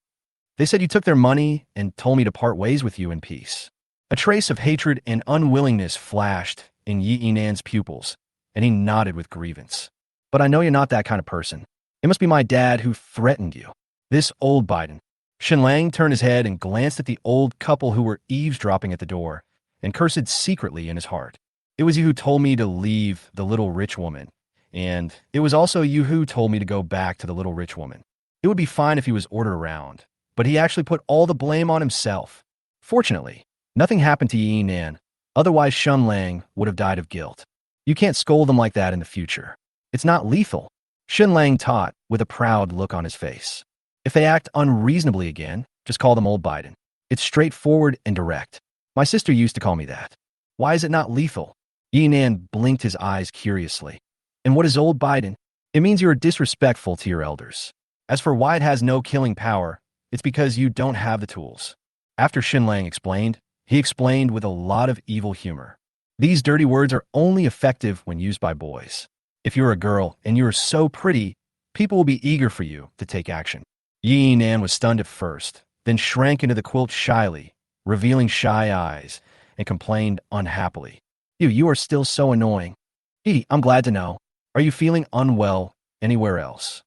They said you took their money and told me to part ways with you in peace. A trace of hatred and unwillingness flashed in Yi Nan's pupils, and he nodded with grievance. But I know you're not that kind of person. It must be my dad who threatened you. This old Biden. Shen Lang turned his head and glanced at the old couple who were eavesdropping at the door and cursed secretly in his heart. It was you who told me to leave the little rich woman, and it was also you who told me to go back to the little rich woman. It would be fine if he was ordered around, but he actually put all the blame on himself. Fortunately, nothing happened to Yi Nan, otherwise Shen Lang would have died of guilt. You can't scold them like that in the future. It's not lethal. Shen Lang taught with a proud look on his face. If they act unreasonably again, just call them old Biden. It's straightforward and direct. My sister used to call me that. Why is it not lethal? Yi Nan blinked his eyes curiously. And what is old Biden? It means you are disrespectful to your elders. As for why it has no killing power, it's because you don't have the tools. After Shen Lang explained, he explained with a lot of evil humor. These dirty words are only effective when used by boys. If you're a girl and you are so pretty, people will be eager for you to take action. Yi Nan was stunned at first, then shrank into the quilt shyly, revealing shy eyes, and complained unhappily. You are still so annoying. I'm glad to know. Are you feeling unwell anywhere else?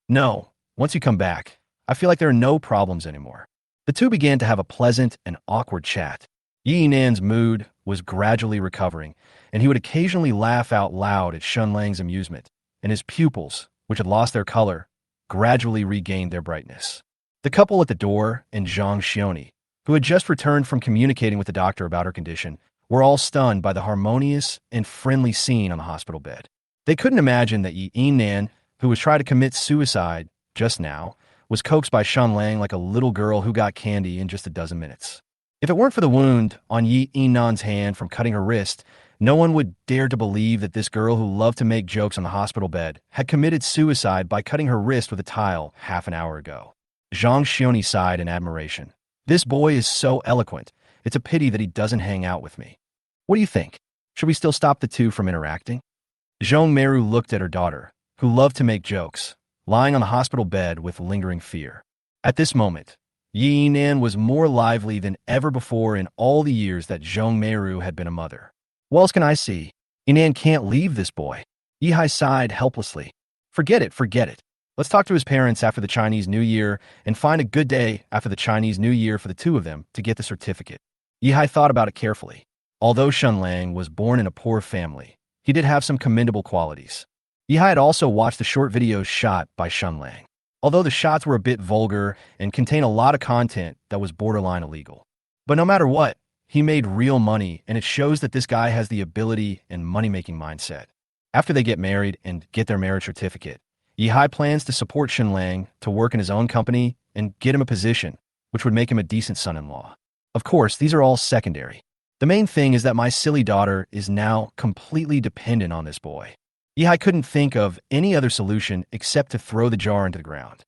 No. Once you come back, I feel like there are no problems anymore. The two began to have a pleasant and awkward chat. Yi Nan's mood was gradually recovering, and he would occasionally laugh out loud at Shen Lang's amusement, and his pupils, which had lost their color, gradually regained their brightness. The couple at the door and Zhang Xioni, who had just returned from communicating with the doctor about her condition, were all stunned by the harmonious and friendly scene on the hospital bed. They couldn't imagine that Yi Nan, who was trying to commit suicide just now, was coaxed by Shen Lang like a little girl who got candy in just a dozen minutes. If it weren't for the wound on Yi Nan's hand from cutting her wrist, no one would dare to believe that this girl who loved to make jokes on the hospital bed had committed suicide by cutting her wrist with a tile half an hour ago. Zhang Xioni sighed in admiration. This boy is so eloquent. It's a pity that he doesn't hang out with me. What do you think? Should we still stop the two from interacting? Zhong Meru looked at her daughter, who loved to make jokes, lying on the hospital bed with lingering fear. At this moment, Yi Nan was more lively than ever before in all the years that Zhong Meru had been a mother. What else can I see? Yi Nan can't leave this boy. Yihai sighed helplessly. Forget it. Let's talk to his parents after the Chinese New Year and find a good day after the Chinese New Year for the two of them to get the certificate. Yihai thought about it carefully. Although Shen Lang was born in a poor family, he did have some commendable qualities. Yihai had also watched the short videos shot by Shen Lang. although the shots were a bit vulgar and contain a lot of content that was borderline illegal. But no matter what, he made real money, and it shows that this guy has the ability and money-making mindset. After they get married and get their marriage certificate, Yihai plans to support Shen Lang to work in his own company and get him a position, which would make him a decent son-in-law. Of course, these are all secondary. The main thing is that my silly daughter is now completely dependent on this boy. Yihai couldn't think of any other solution except to throw the jar into the ground.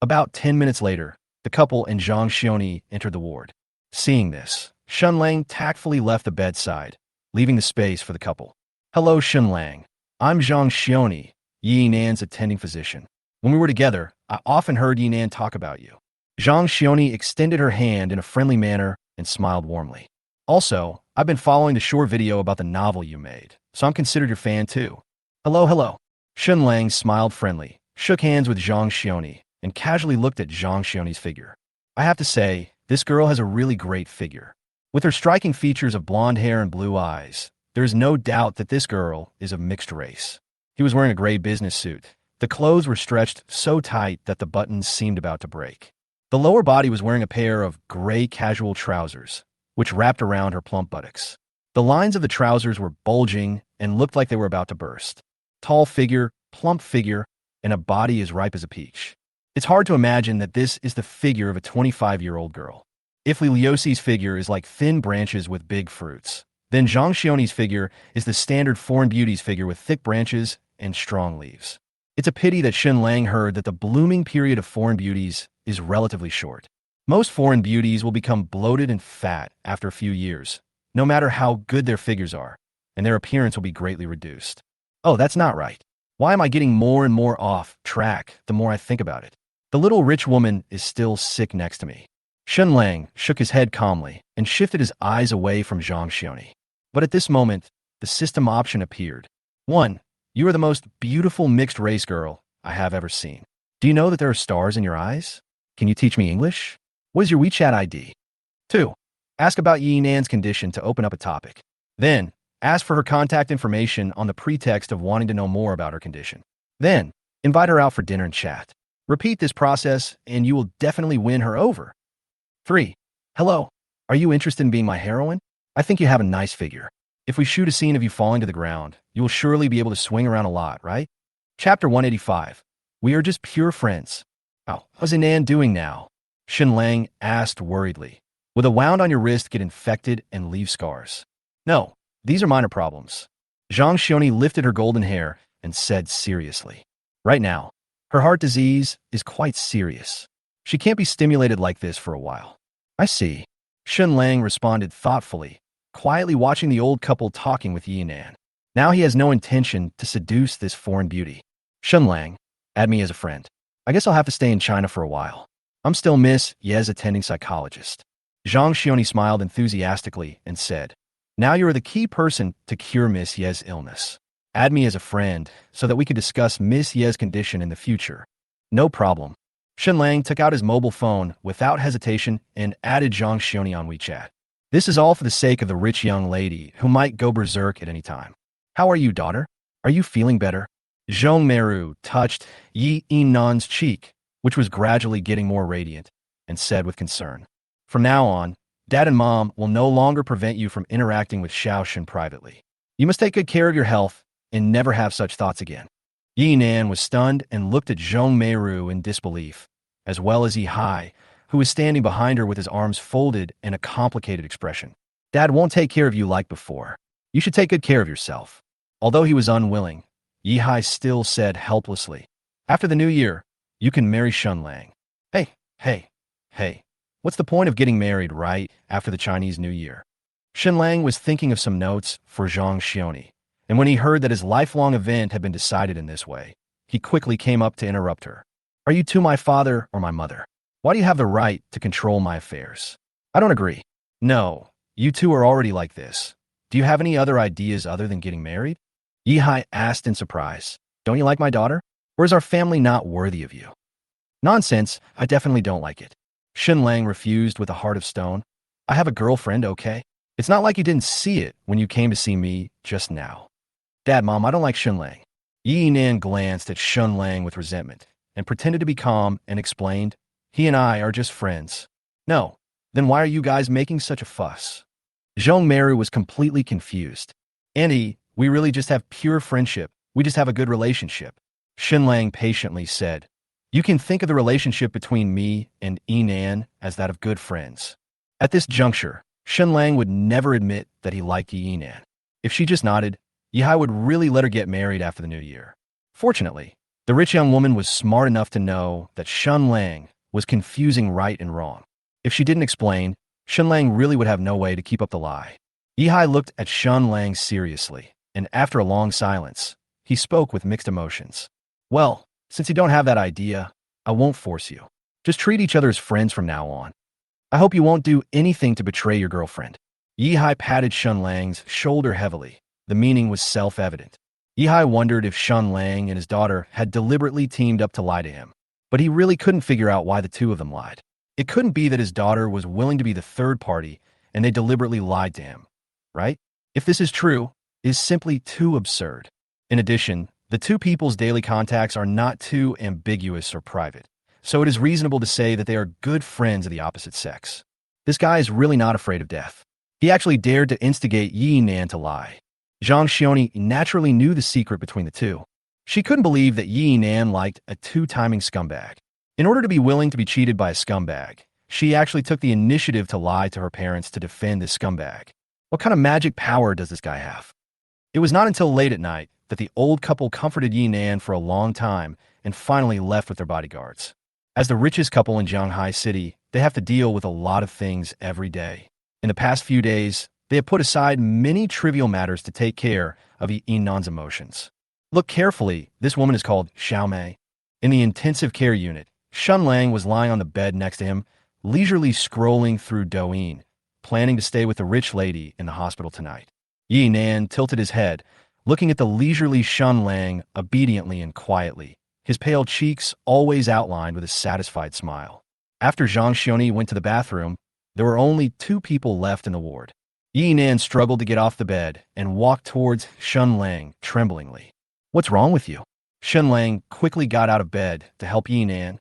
About 10 minutes later, the couple and Zhang Xioni entered the ward. Seeing this, Shen Lang tactfully left the bedside, leaving the space for the couple. Hello, Shen Lang. I'm Zhang Xioni, Yi Nan's attending physician. When we were together, I often heard Yi Nan talk about you. Zhang Xioni extended her hand in a friendly manner and smiled warmly. Also, I've been following the short video about the novel you made, so I'm considered your fan too. Hello, hello. Shen Lang smiled friendly, shook hands with Zhang Xioni, and casually looked at Zhang Xioni's figure. I have to say, this girl has a really great figure. With her striking features of blonde hair and blue eyes, there is no doubt that this girl is of mixed race. He was wearing a gray business suit. The clothes were stretched so tight that the buttons seemed about to break. The lower body was wearing a pair of gray casual trousers, which wrapped around her plump buttocks. The lines of the trousers were bulging and looked like they were about to burst. Tall figure, plump figure, and a body as ripe as a peach. It's hard to imagine that this is the figure of a 25-year-old girl. If Li Liuxi's figure is like thin branches with big fruits, then Zhang Xioni's figure is the standard foreign beauty's figure with thick branches and strong leaves. It's a pity that Shen Lang heard that the blooming period of foreign beauties is relatively short. Most foreign beauties will become bloated and fat after a few years, no matter how good their figures are, and their appearance will be greatly reduced. Oh, that's not right. Why am I getting more and more off track the more I think about it? The little rich woman is still sick next to me. Shen Lang shook his head calmly and shifted his eyes away from Zhang Xioni. But at this moment, the system option appeared. 1. You are the most beautiful mixed-race girl I have ever seen. Do you know that there are stars in your eyes? Can you teach me English? What is your WeChat ID? 2. Ask about Yi Nan's condition to open up a topic. Then, ask for her contact information on the pretext of wanting to know more about her condition. Then, invite her out for dinner and chat. Repeat this process, and you will definitely win her over. 3. Hello. Are you interested in being my heroine? I think you have a nice figure. If we shoot a scene of you falling to the ground, you will surely be able to swing around a lot, right? Chapter 185. We are just pure friends. Oh, how's Nan doing now? Shen Lang asked worriedly. Will the wound on your wrist get infected and leave scars? No, these are minor problems. Zhang Xioni lifted her golden hair and said seriously. Right now, her heart disease is quite serious. She can't be stimulated like this for a while. I see. Shen Lang responded thoughtfully, quietly watching the old couple talking with Yi Nan. Now he has no intention to seduce this foreign beauty. Shen Lang, add me as a friend. I guess I'll have to stay in China for a while. I'm still Miss Ye's attending psychologist. Zhang Xioni smiled enthusiastically and said, Now you are the key person to cure Miss Ye's illness. Add me as a friend so that we could discuss Miss Ye's condition in the future. No problem. Shen Lang took out his mobile phone without hesitation and added Zhang Xioni on WeChat. This is all for the sake of the rich young lady who might go berserk at any time. How are you, daughter? Are you feeling better? Zhong Meru touched Yi Nan's cheek, which was gradually getting more radiant, and said with concern, From now on, Dad and Mom will no longer prevent you from interacting with Xiaoshen privately. You must take good care of your health and never have such thoughts again. Yi Nan was stunned and looked at Zhong Meru in disbelief, as well as Yihai, who was standing behind her with his arms folded in a complicated expression. Dad won't take care of you like before. You should take good care of yourself. Although he was unwilling, Yihai still said helplessly, After the new year, you can marry Shen Lang. Hey, what's the point of getting married right after the Chinese New Year? Shen Lang was thinking of some notes for Zhang Xioni, and when he heard that his lifelong event had been decided in this way, he quickly came up to interrupt her. Are you two my father or my mother? Why do you have the right to control my affairs? I don't agree. No, you two are already like this. Do you have any other ideas other than getting married? Yihai asked in surprise. Don't you like my daughter? Or is our family not worthy of you? Nonsense, I definitely don't like it. Shen Lang refused with a heart of stone. I have a girlfriend, okay? It's not like you didn't see it when you came to see me just now. Dad, Mom, I don't like Shen Lang. Yi Nan glanced at Shen Lang with resentment, and pretended to be calm and explained, "He and I are just friends." "No. Then why are you guys making such a fuss?" Zhong Meru was completely confused. "Auntie, we really just have pure friendship. We just have a good relationship," Shen Lang patiently said. "You can think of the relationship between me and Yinan as that of good friends." At this juncture, Shen Lang would never admit that he liked Yinan. If she just nodded, Yihai would really let her get married after the new year. Fortunately, the rich young woman was smart enough to know that Shen Lang was confusing right and wrong. If she didn't explain, Shen Lang really would have no way to keep up the lie. Yihai looked at Shen Lang seriously, and after a long silence, he spoke with mixed emotions. "Well, since you don't have that idea, I won't force you. Just treat each other as friends from now on. I hope you won't do anything to betray your girlfriend." Yihai patted Shen Lang's shoulder heavily. The meaning was self-evident. Yihai wondered if Shen Lang and his daughter had deliberately teamed up to lie to him, but he really couldn't figure out why the two of them lied. It couldn't be that his daughter was willing to be the third party and they deliberately lied to him, right? If this is true, it is simply too absurd. In addition, the two people's daily contacts are not too ambiguous or private, so it is reasonable to say that they are good friends of the opposite sex. This guy is really not afraid of death. He actually dared to instigate Yi Nan to lie. Zhang Xioni naturally knew the secret between the two. She couldn't believe that Yi Nan liked a two-timing scumbag. In order to be willing to be cheated by a scumbag, she actually took the initiative to lie to her parents to defend this scumbag. What kind of magic power does this guy have? It was not until late at night that the old couple comforted Yi Nan for a long time and finally left with their bodyguards. As the richest couple in Shanghai City, they have to deal with a lot of things every day. In the past few days, they have put aside many trivial matters to take care of Yi Nan's emotions. Look carefully, this woman is called Xiaomei. In the intensive care unit, Shen Lang was lying on the bed next to him, leisurely scrolling through Douyin, planning to stay with the rich lady in the hospital tonight. Yi Nan tilted his head, looking at the leisurely Shen Lang obediently and quietly, his pale cheeks always outlined with a satisfied smile. After Zhang Xioni went to the bathroom, there were only two people left in the ward. Yi Nan struggled to get off the bed and walked towards Shen Lang tremblingly. "What's wrong with you?" Shen Lang quickly got out of bed to help Yi Nan.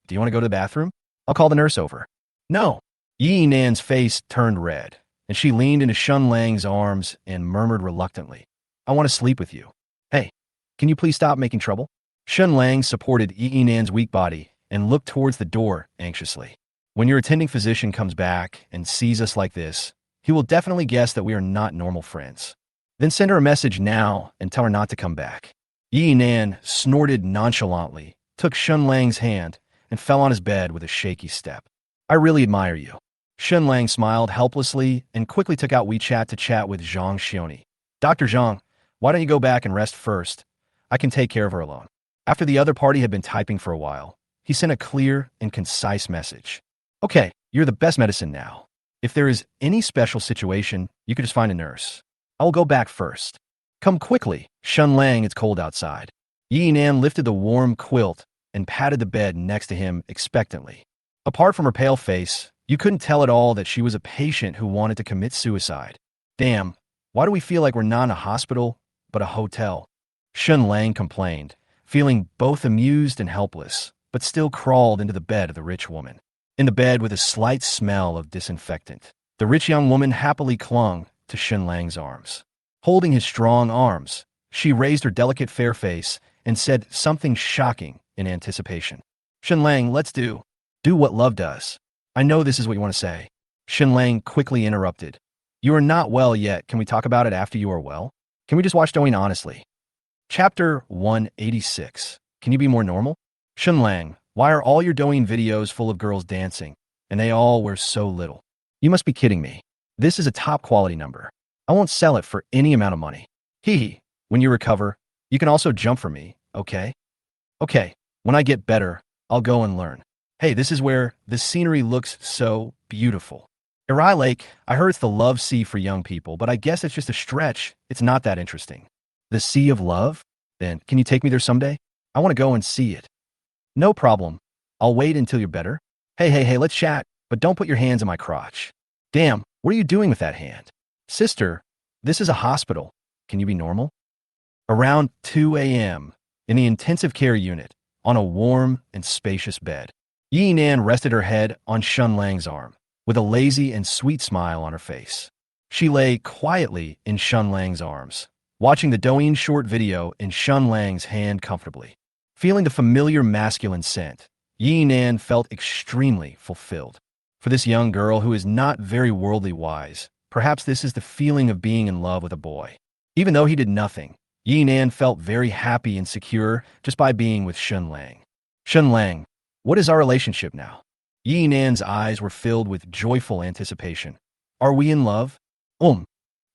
"Do you want to go to the bathroom? I'll call the nurse over." "No." Yi Nan's face turned red, and she leaned into Shen Lang's arms and murmured reluctantly, "I want to sleep with you. Hey, can you please stop making trouble?" Shen Lang supported Yi Nan's weak body and looked towards the door anxiously. "When your attending physician comes back and sees us like this, he will definitely guess that we are not normal friends. Then send her a message now and tell her not to come back." Yi Nan snorted nonchalantly, took Shen Lang's hand, and fell on his bed with a shaky step. "I really admire you." Shen Lang smiled helplessly and quickly took out WeChat to chat with Zhang Xioni. "Dr. Zhang, why don't you go back and rest first? I can take care of her alone." After the other party had been typing for a while, he sent a clear and concise message. "Okay, you're the best medicine now. If there is any special situation, you could just find a nurse. I will go back first. Come quickly, Shen Lang, it's cold outside." Yi Nan lifted the warm quilt and patted the bed next to him expectantly. Apart from her pale face, you couldn't tell at all that she was a patient who wanted to commit suicide. "Damn, why do we feel like we're not in a hospital, but a hotel?" Shen Lang complained, feeling both amused and helpless, but still crawled into the bed of the rich woman. In the bed with a slight smell of disinfectant, the rich young woman happily clung to Shen Lang's arms. Holding his strong arms, she raised her delicate fair face and said something shocking in anticipation. "Shen Lang, let's do what love does." "I know this is what you want to say." Shen Lang quickly interrupted. "You are not well yet. Can we talk about it after you are well? Can we just watch Douyin honestly?" Chapter 186. Can you be more normal? "Shen Lang, why are all your Douyin videos full of girls dancing, and they all wear so little? You must be kidding me. This is a top quality number. I won't sell it for any amount of money. Hee. When you recover, you can also jump for me, okay? Okay, when I get better, I'll go and learn. Hey, this is where the scenery looks so beautiful. Irai Lake, I heard it's the love sea for young people, but I guess it's just a stretch. It's not that interesting." "The Sea of Love? Then, can you take me there someday? I want to go and see it." "No problem. I'll wait until you're better." Hey, let's chat, but don't put your hands in my crotch." "Damn, what are you doing with that hand?" "Sister, this is a hospital. Can you be normal?" Around 2 a.m., in the intensive care unit, on a warm and spacious bed. Yi Nan rested her head on Shen Lang's arm, with a lazy and sweet smile on her face. She lay quietly in Shen Lang's arms, watching the Douyin short video in Shen Lang's hand comfortably. Feeling the familiar masculine scent, Yi Nan felt extremely fulfilled. For this young girl who is not very worldly wise, perhaps this is the feeling of being in love with a boy. Even though he did nothing, Yi Nan felt very happy and secure just by being with Shen Lang. Shen Lang, what is our relationship now? Yi Nan's eyes were filled with joyful anticipation. Are we in love?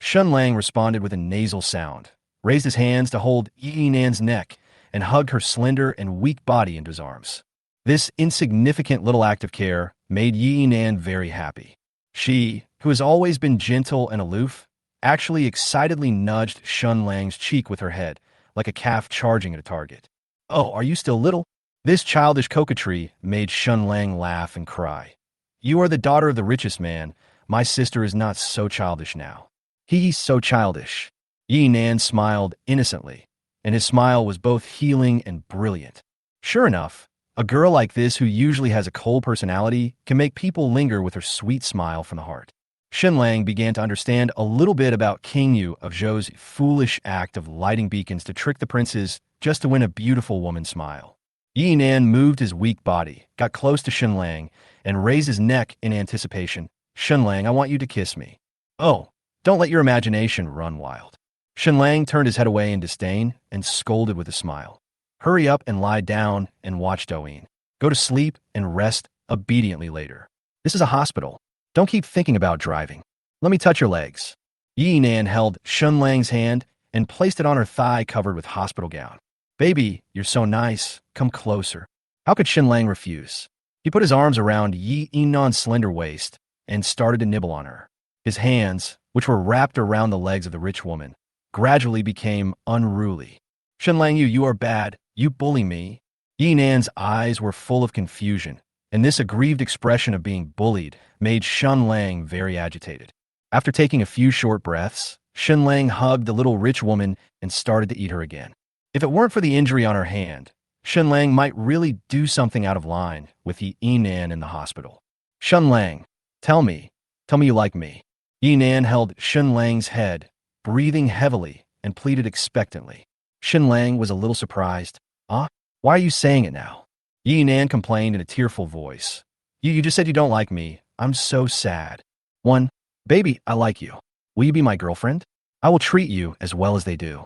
Shen Lang responded with a nasal sound, raised his hands to hold Yi Nan's neck, and hugged her slender and weak body into his arms. This insignificant little act of care made Yi Nan very happy. She, who has always been gentle and aloof, actually excitedly nudged Shen Lang's cheek with her head, like a calf charging at a target. Oh, are you still little? This childish coquetry made Shen Lang laugh and cry. You are the daughter of the richest man. My sister is not so childish now. He's so childish. Yi Nan smiled innocently, and his smile was both healing and brilliant. Sure enough, a girl like this who usually has a cold personality can make people linger with her sweet smile from the heart. Shen Lang began to understand a little bit about King Yu of Zhou's foolish act of lighting beacons to trick the princes just to win a beautiful woman's smile. Yi Nan moved his weak body, got close to Shen Lang, and raised his neck in anticipation. Shen Lang, I want you to kiss me. Oh, don't let your imagination run wild. Shen Lang turned his head away in disdain and scolded with a smile. Hurry up and lie down and watch Douyin. Go to sleep and rest obediently later. This is a hospital. Don't keep thinking about driving. Let me touch your legs. Yi Nan held Shen Lang's hand and placed it on her thigh covered with hospital gown. Baby, you're so nice. Come closer. How could Shen Lang refuse? He put his arms around Yi Nan's slender waist and started to nibble on her. His hands, which were wrapped around the legs of the rich woman, gradually became unruly. Shen Lang, you are bad. You bully me. Yi Nan's eyes were full of confusion, and this aggrieved expression of being bullied made Shen Lang very agitated. After taking a few short breaths, Shen Lang hugged the little rich woman and started to eat her again. If it weren't for the injury on her hand, Shen Lang might really do something out of line with Yi Nan in the hospital. Shen Lang, tell me you like me. Yi Nan held Shen Lang's head, breathing heavily, and pleaded expectantly. Shen Lang was a little surprised. Why are you saying it now? Yi Nan complained in a tearful voice. You just said you don't like me. I'm so sad. 1. Baby, I like you. Will you be my girlfriend? I will treat you as well as they do.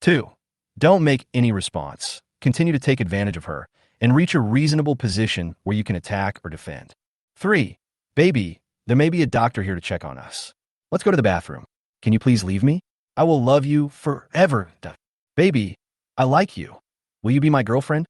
2. Don't make any response. Continue to take advantage of her and reach a reasonable position where you can attack or defend. 3. Baby, there may be a doctor here to check on us. Let's go to the bathroom. Can you please leave me? I will love you forever. Baby, I like you. Will you be my girlfriend?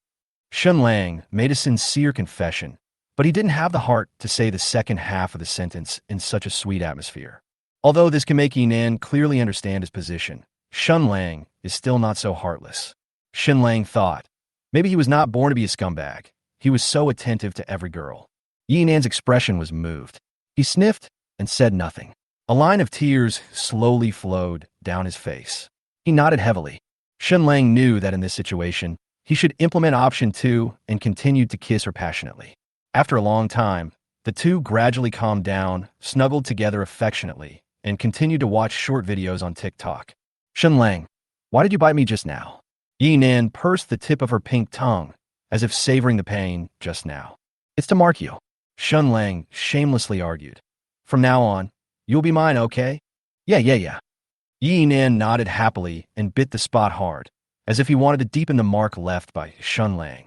Shen Lang made a sincere confession, but he didn't have the heart to say the second half of the sentence in such a sweet atmosphere. Although this can make Yi Nan clearly understand his position, Shen Lang is still not so heartless. Shen Lang thought, maybe he was not born to be a scumbag. He was so attentive to every girl. Yi Nan's expression was moved. He sniffed and said nothing. A line of tears slowly flowed down his face. He nodded heavily. Shen Lang knew that in this situation, he should implement option 2 and continued to kiss her passionately. After a long time, the two gradually calmed down, snuggled together affectionately, and continued to watch short videos on TikTok. Shen Lang, why did you bite me just now? Yi Nan pursed the tip of her pink tongue, as if savoring the pain just now. It's to mark you. Shen Lang shamelessly argued. From now on, you'll be mine, okay? Yeah. Yi Nan nodded happily and bit the spot hard, as if he wanted to deepen the mark left by Shen Lang.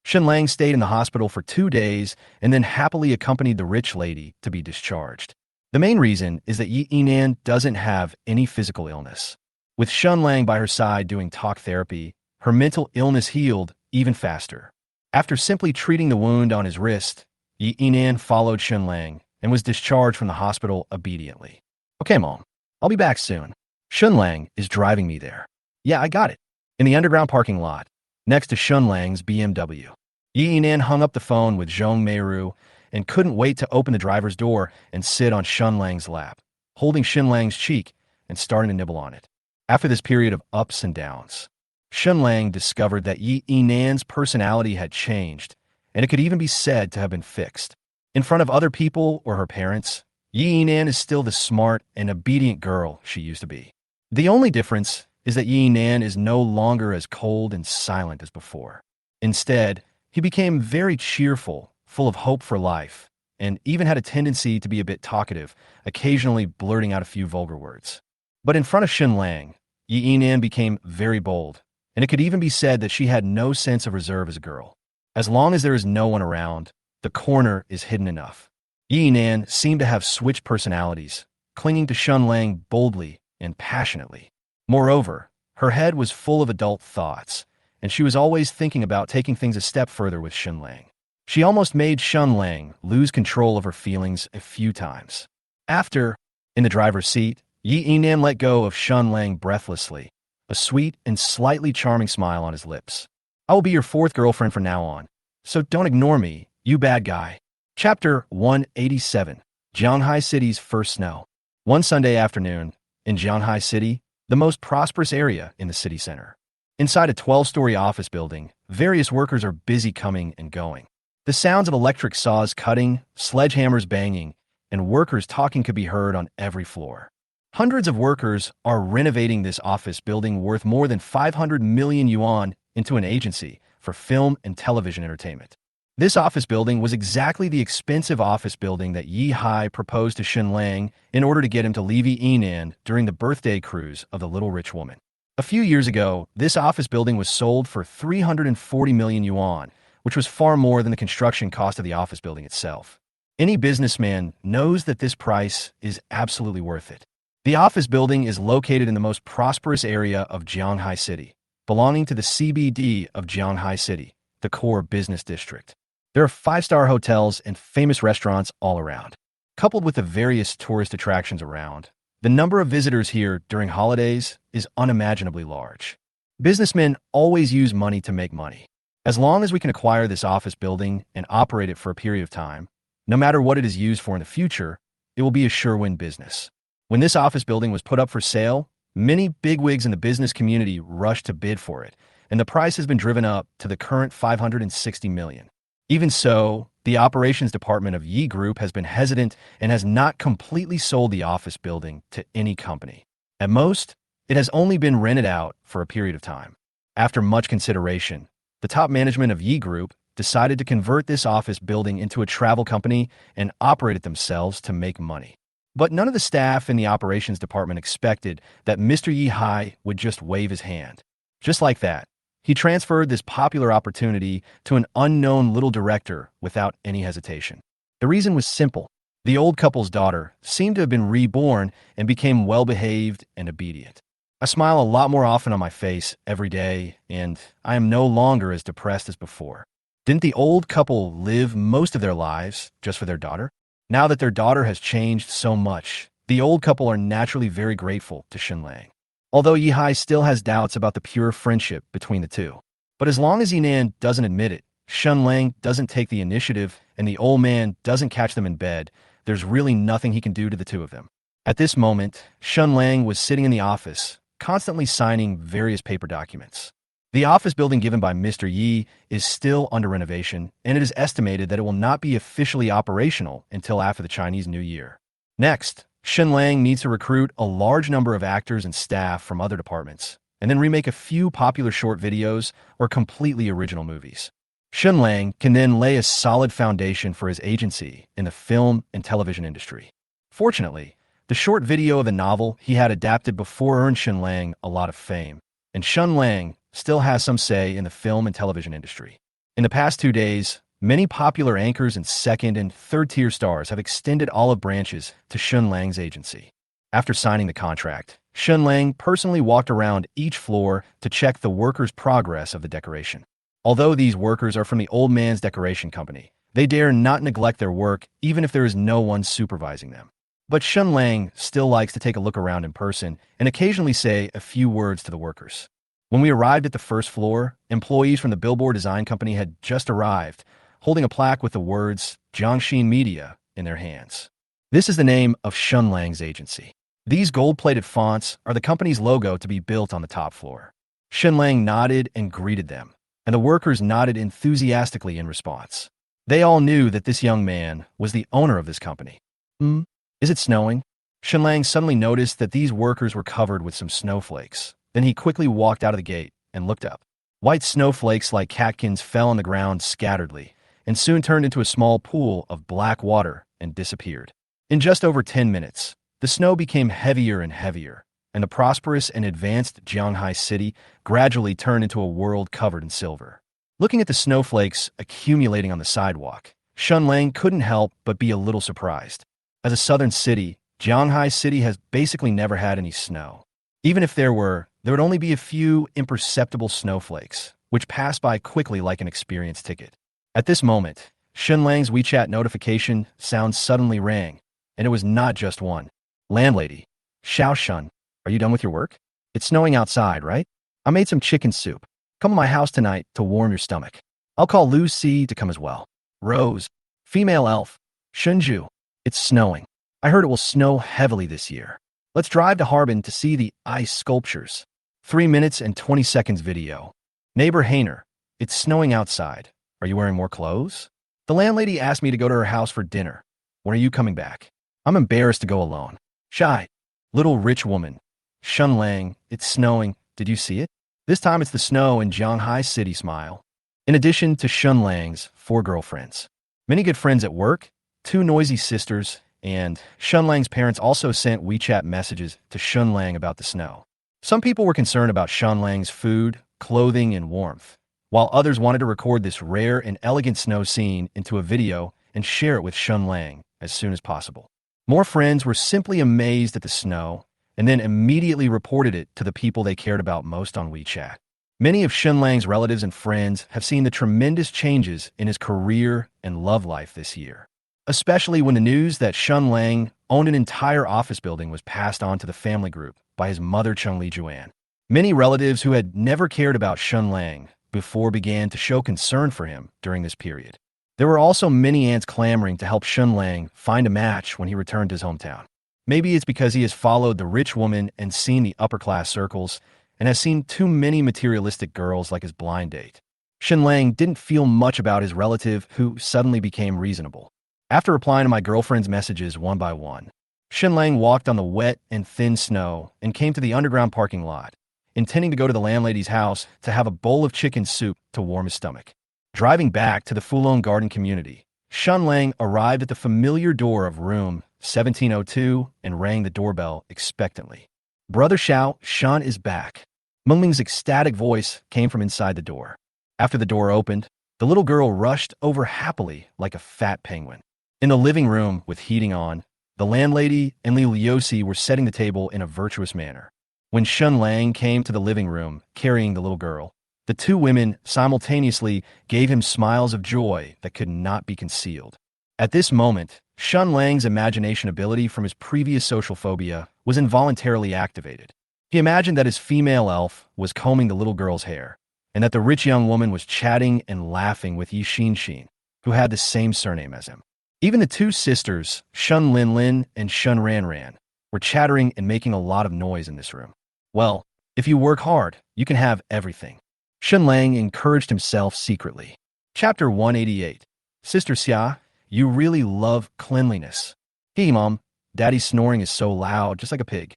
Shen Lang stayed in the hospital for 2 days and then happily accompanied the rich lady to be discharged. The main reason is that Yi Nan doesn't have any physical illness. With Shen Lang by her side doing talk therapy, her mental illness healed even faster. After simply treating the wound on his wrist, Yi Nan followed Shen Lang and was discharged from the hospital obediently. Okay, Mom, I'll be back soon. Shen Lang is driving me there. Yeah, I got it. In the underground parking lot, next to Shen Lang's BMW. Yi Nan hung up the phone with Zhong Meiru and couldn't wait to open the driver's door and sit on Shen Lang's lap, holding Shen Lang's cheek and starting to nibble on it. After this period of ups and downs, Shen Lang discovered that Yi Yinan's personality had changed, and it could even be said to have been fixed. In front of other people or her parents, Yi Yinan is still the smart and obedient girl she used to be. The only difference is that Yi Yinan is no longer as cold and silent as before. Instead, he became very cheerful, full of hope for life, and even had a tendency to be a bit talkative, occasionally blurting out a few vulgar words. But in front of Shen Lang, Yi Yinan became very bold, and it could even be said that she had no sense of reserve as a girl. As long as there is no one around, the corner is hidden enough. Yi Yinan seemed to have switched personalities, clinging to Shen Lang boldly and passionately. Moreover, her head was full of adult thoughts, and she was always thinking about taking things a step further with Shen Lang. She almost made Shen Lang lose control of her feelings a few times. After, in the driver's seat, Yi Yinan let go of Shen Lang breathlessly, a sweet and slightly charming smile on his lips. I will be your fourth girlfriend from now on, so don't ignore me, you bad guy. Chapter 187, Jianghai City's First Snow. One Sunday afternoon, in Jianghai City, the most prosperous area in the city center. Inside a 12-story office building, various workers are busy coming and going. The sounds of electric saws cutting, sledgehammers banging, and workers talking could be heard on every floor. Hundreds of workers are renovating this office building worth more than 500 million yuan into an agency for film and television entertainment. This office building was exactly the expensive office building that Yi Hai proposed to Shen Lang in order to get him to leave Yi Yinan during the birthday cruise of the Little Rich Woman. A few years ago, this office building was sold for 340 million yuan, which was far more than the construction cost of the office building itself. Any businessman knows that this price is absolutely worth it. The office building is located in the most prosperous area of Jianghai City, belonging to the CBD of Jianghai City, the core business district. There are five-star hotels and famous restaurants all around. Coupled with the various tourist attractions around, the number of visitors here during holidays is unimaginably large. Businessmen always use money to make money. As long as we can acquire this office building and operate it for a period of time, no matter what it is used for in the future, it will be a sure-win business. When this office building was put up for sale, many bigwigs in the business community rushed to bid for it, and the price has been driven up to the current 560 million. Even so, the operations department of Yi Group has been hesitant and has not completely sold the office building to any company. At most, it has only been rented out for a period of time. After much consideration, the top management of Yi Group decided to convert this office building into a travel company and operate it themselves to make money. But none of the staff in the operations department expected that Mr. Yi Hai would just wave his hand. Just like that, he transferred this popular opportunity to an unknown little director without any hesitation. The reason was simple. The old couple's daughter seemed to have been reborn and became well-behaved and obedient. I smile a lot more often on my face every day, and I am no longer as depressed as before. Didn't the old couple live most of their lives just for their daughter? Now that their daughter has changed so much, the old couple are naturally very grateful to Shen Lang. Although Yi Hai still has doubts about the pure friendship between the two. But as long as Yinan doesn't admit it, Shen Lang doesn't take the initiative, and the old man doesn't catch them in bed, there's really nothing he can do to the two of them. At this moment, Shen Lang was sitting in the office, constantly signing various paper documents. The office building given by Mr. Yi is still under renovation, and it is estimated that it will not be officially operational until after the Chinese New Year. Next, Shen Lang needs to recruit a large number of actors and staff from other departments, and then remake a few popular short videos or completely original movies. Shen Lang can then lay a solid foundation for his agency in the film and television industry. Fortunately, the short video of the novel he had adapted before earned Shen Lang a lot of fame, and Shen Lang still has some say in the film and television industry. In the past 2 days, many popular anchors and second and third-tier stars have extended olive branches to Shen Lang's agency. After signing the contract, Shen Lang personally walked around each floor to check the workers' progress of the decoration. Although these workers are from the old man's decoration company, they dare not neglect their work even if there is no one supervising them. But Shen Lang still likes to take a look around in person and occasionally say a few words to the workers. When we arrived at the first floor, employees from the billboard design company had just arrived, holding a plaque with the words Jiangxin Media in their hands. This is the name of Shen Lang's agency. These gold-plated fonts are the company's logo to be built on the top floor. Shen Lang nodded and greeted them, and the workers nodded enthusiastically in response. They all knew that this young man was the owner of this company. Hmm? Is it snowing? Shen Lang suddenly noticed that these workers were covered with some snowflakes. Then he quickly walked out of the gate and looked up. White snowflakes like catkins fell on the ground scatteredly, and soon turned into a small pool of black water and disappeared. In just over 10 minutes, the snow became heavier and heavier, and the prosperous and advanced Jianghai city gradually turned into a world covered in silver. Looking at the snowflakes accumulating on the sidewalk, Shen Lang couldn't help but be a little surprised. As a southern city, Jianghai City has basically never had any snow. Even if there would only be a few imperceptible snowflakes, which passed by quickly like an experience ticket. At this moment, Shen Lang's WeChat notification sound suddenly rang, and it was not just one. Landlady, Xiao Shun, are you done with your work? It's snowing outside, right? I made some chicken soup. Come to my house tonight to warm your stomach. I'll call Lucy to come as well. Rose, female elf, Shunju, it's snowing. I heard it will snow heavily this year. Let's drive to Harbin to see the ice sculptures. 3 minutes and 20 seconds video. Neighbor Hainer, it's snowing outside. Are you wearing more clothes? The landlady asked me to go to her house for dinner. When are you coming back? I'm embarrassed to go alone. Shy. Little rich woman. Shen Lang, it's snowing. Did you see it? This time it's the snow in Jianghai City smile. In addition to Shen Lang's 4 girlfriends, many good friends at work, 2 noisy sisters, and Shen Lang's parents also sent WeChat messages to Shen Lang about the snow. Some people were concerned about Shen Lang's food, clothing, and warmth, while others wanted to record this rare and elegant snow scene into a video and share it with Shen Lang as soon as possible. More friends were simply amazed at the snow and then immediately reported it to the people they cared about most on WeChat. Many of Shen Lang's relatives and friends have seen the tremendous changes in his career and love life this year, especially when the news that Shen Lang owned an entire office building was passed on to the family group by his mother Chengli Juan. Many relatives who had never cared about Shen Lang before began to show concern for him during this period. There were also many aunts clamoring to help Shen Lang find a match when he returned to his hometown. Maybe it's because he has followed the rich woman and seen the upper-class circles and has seen too many materialistic girls like his blind date. Shen Lang didn't feel much about his relative who suddenly became reasonable. After replying to my girlfriend's messages one by one, Shen Lang walked on the wet and thin snow and came to the underground parking lot, intending to go to the landlady's house to have a bowl of chicken soup to warm his stomach. Driving back to the Fulong Garden community, Shen Lang arrived at the familiar door of room 1702 and rang the doorbell expectantly. Brother Xiao, Shan is back. Mengming's ecstatic voice came from inside the door. After the door opened, the little girl rushed over happily like a fat penguin. In the living room with heating on, the landlady and Liu Liusi were setting the table in a virtuous manner. When Shen Lang came to the living room carrying the little girl, the 2 women simultaneously gave him smiles of joy that could not be concealed. At this moment, Shen Lang's imagination ability from his previous social phobia was involuntarily activated. He imagined that his female elf was combing the little girl's hair, and that the rich young woman was chatting and laughing with Yi Xin, who had the same surname as him. Even the 2 sisters, Shen Lin and Shen Ran, were chattering and making a lot of noise in this room. Well, if you work hard, you can have everything. Shen Lang encouraged himself secretly. Chapter 188. Sister Xia, you really love cleanliness. Hey, Mom, Daddy's snoring is so loud, just like a pig.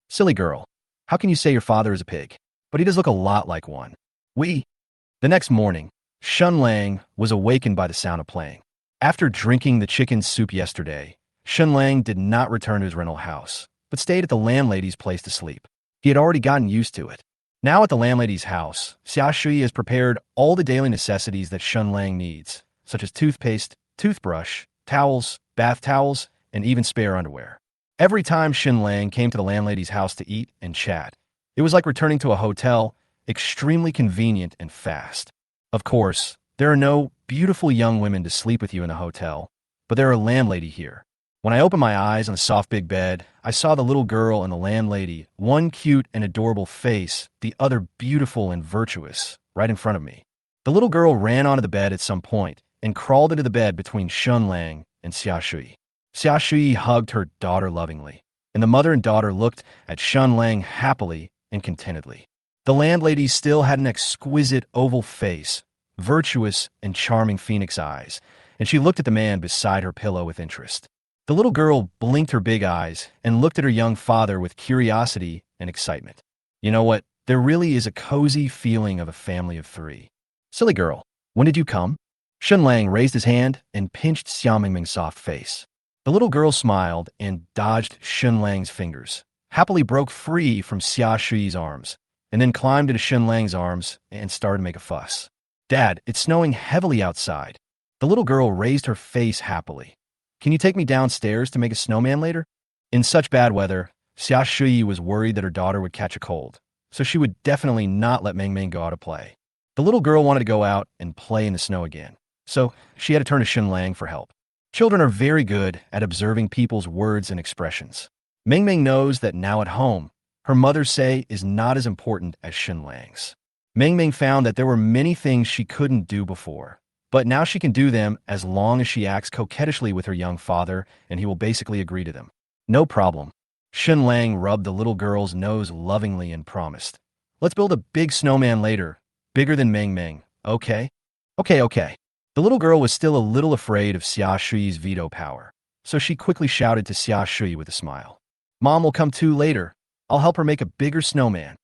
Silly girl. How can you say your father is a pig? But he does look a lot like one. The next morning, Shen Lang was awakened by the sound of playing. After drinking the chicken soup yesterday, Shen Lang did not return to his rental house, but stayed at the landlady's place to sleep. He had already gotten used to it. Now at the landlady's house, Xia Shui has prepared all the daily necessities that Shen Lang needs, such as toothpaste, toothbrush, towels, bath towels, and even spare underwear. Every time Shen Lang came to the landlady's house to eat and chat, it was like returning to a hotel, extremely convenient and fast. Of course, there are no beautiful young women to sleep with you in the hotel, but there are a landlady here. When I opened my eyes on the soft big bed, I saw the little girl and the landlady, one cute and adorable face, the other beautiful and virtuous, right in front of me. The little girl ran onto the bed at some point and crawled into the bed between Shen Lang and Xia Shui. Xia Shui hugged her daughter lovingly, and the mother and daughter looked at Shen Lang happily and contentedly. The landlady still had an exquisite oval face, virtuous and charming phoenix eyes, and she looked at the man beside her pillow with interest. The little girl blinked her big eyes and looked at her young father with curiosity and excitement. You know what? There really is a cozy feeling of a family of three. Silly girl, when did you come? Shen Lang raised his hand and pinched Xiao Mingming's soft face. The little girl smiled and dodged Shen Lang's fingers, happily broke free from Xia Shui's arms, and then climbed into Shen Lang's arms and started to make a fuss. Dad, it's snowing heavily outside. The little girl raised her face happily. Can you take me downstairs to make a snowman later? In such bad weather, Xia Shui was worried that her daughter would catch a cold, so she would definitely not let Ming Ming go out to play. The little girl wanted to go out and play in the snow again, so she had to turn to Shen Lang for help. Children are very good at observing people's words and expressions. Ming Ming knows that now at home, her mother's say is not as important as Shen Lang's. Ming Ming found that there were many things she couldn't do before, but now she can do them as long as she acts coquettishly with her young father, and he will basically agree to them. No problem. Shen Lang rubbed the little girl's nose lovingly and promised, let's build a big snowman later, bigger than Ming Ming, okay? Okay. The little girl was still a little afraid of Xia Shui's veto power, so she quickly shouted to Xia Shui with a smile. Mom will come too later. I'll help her make a bigger snowman.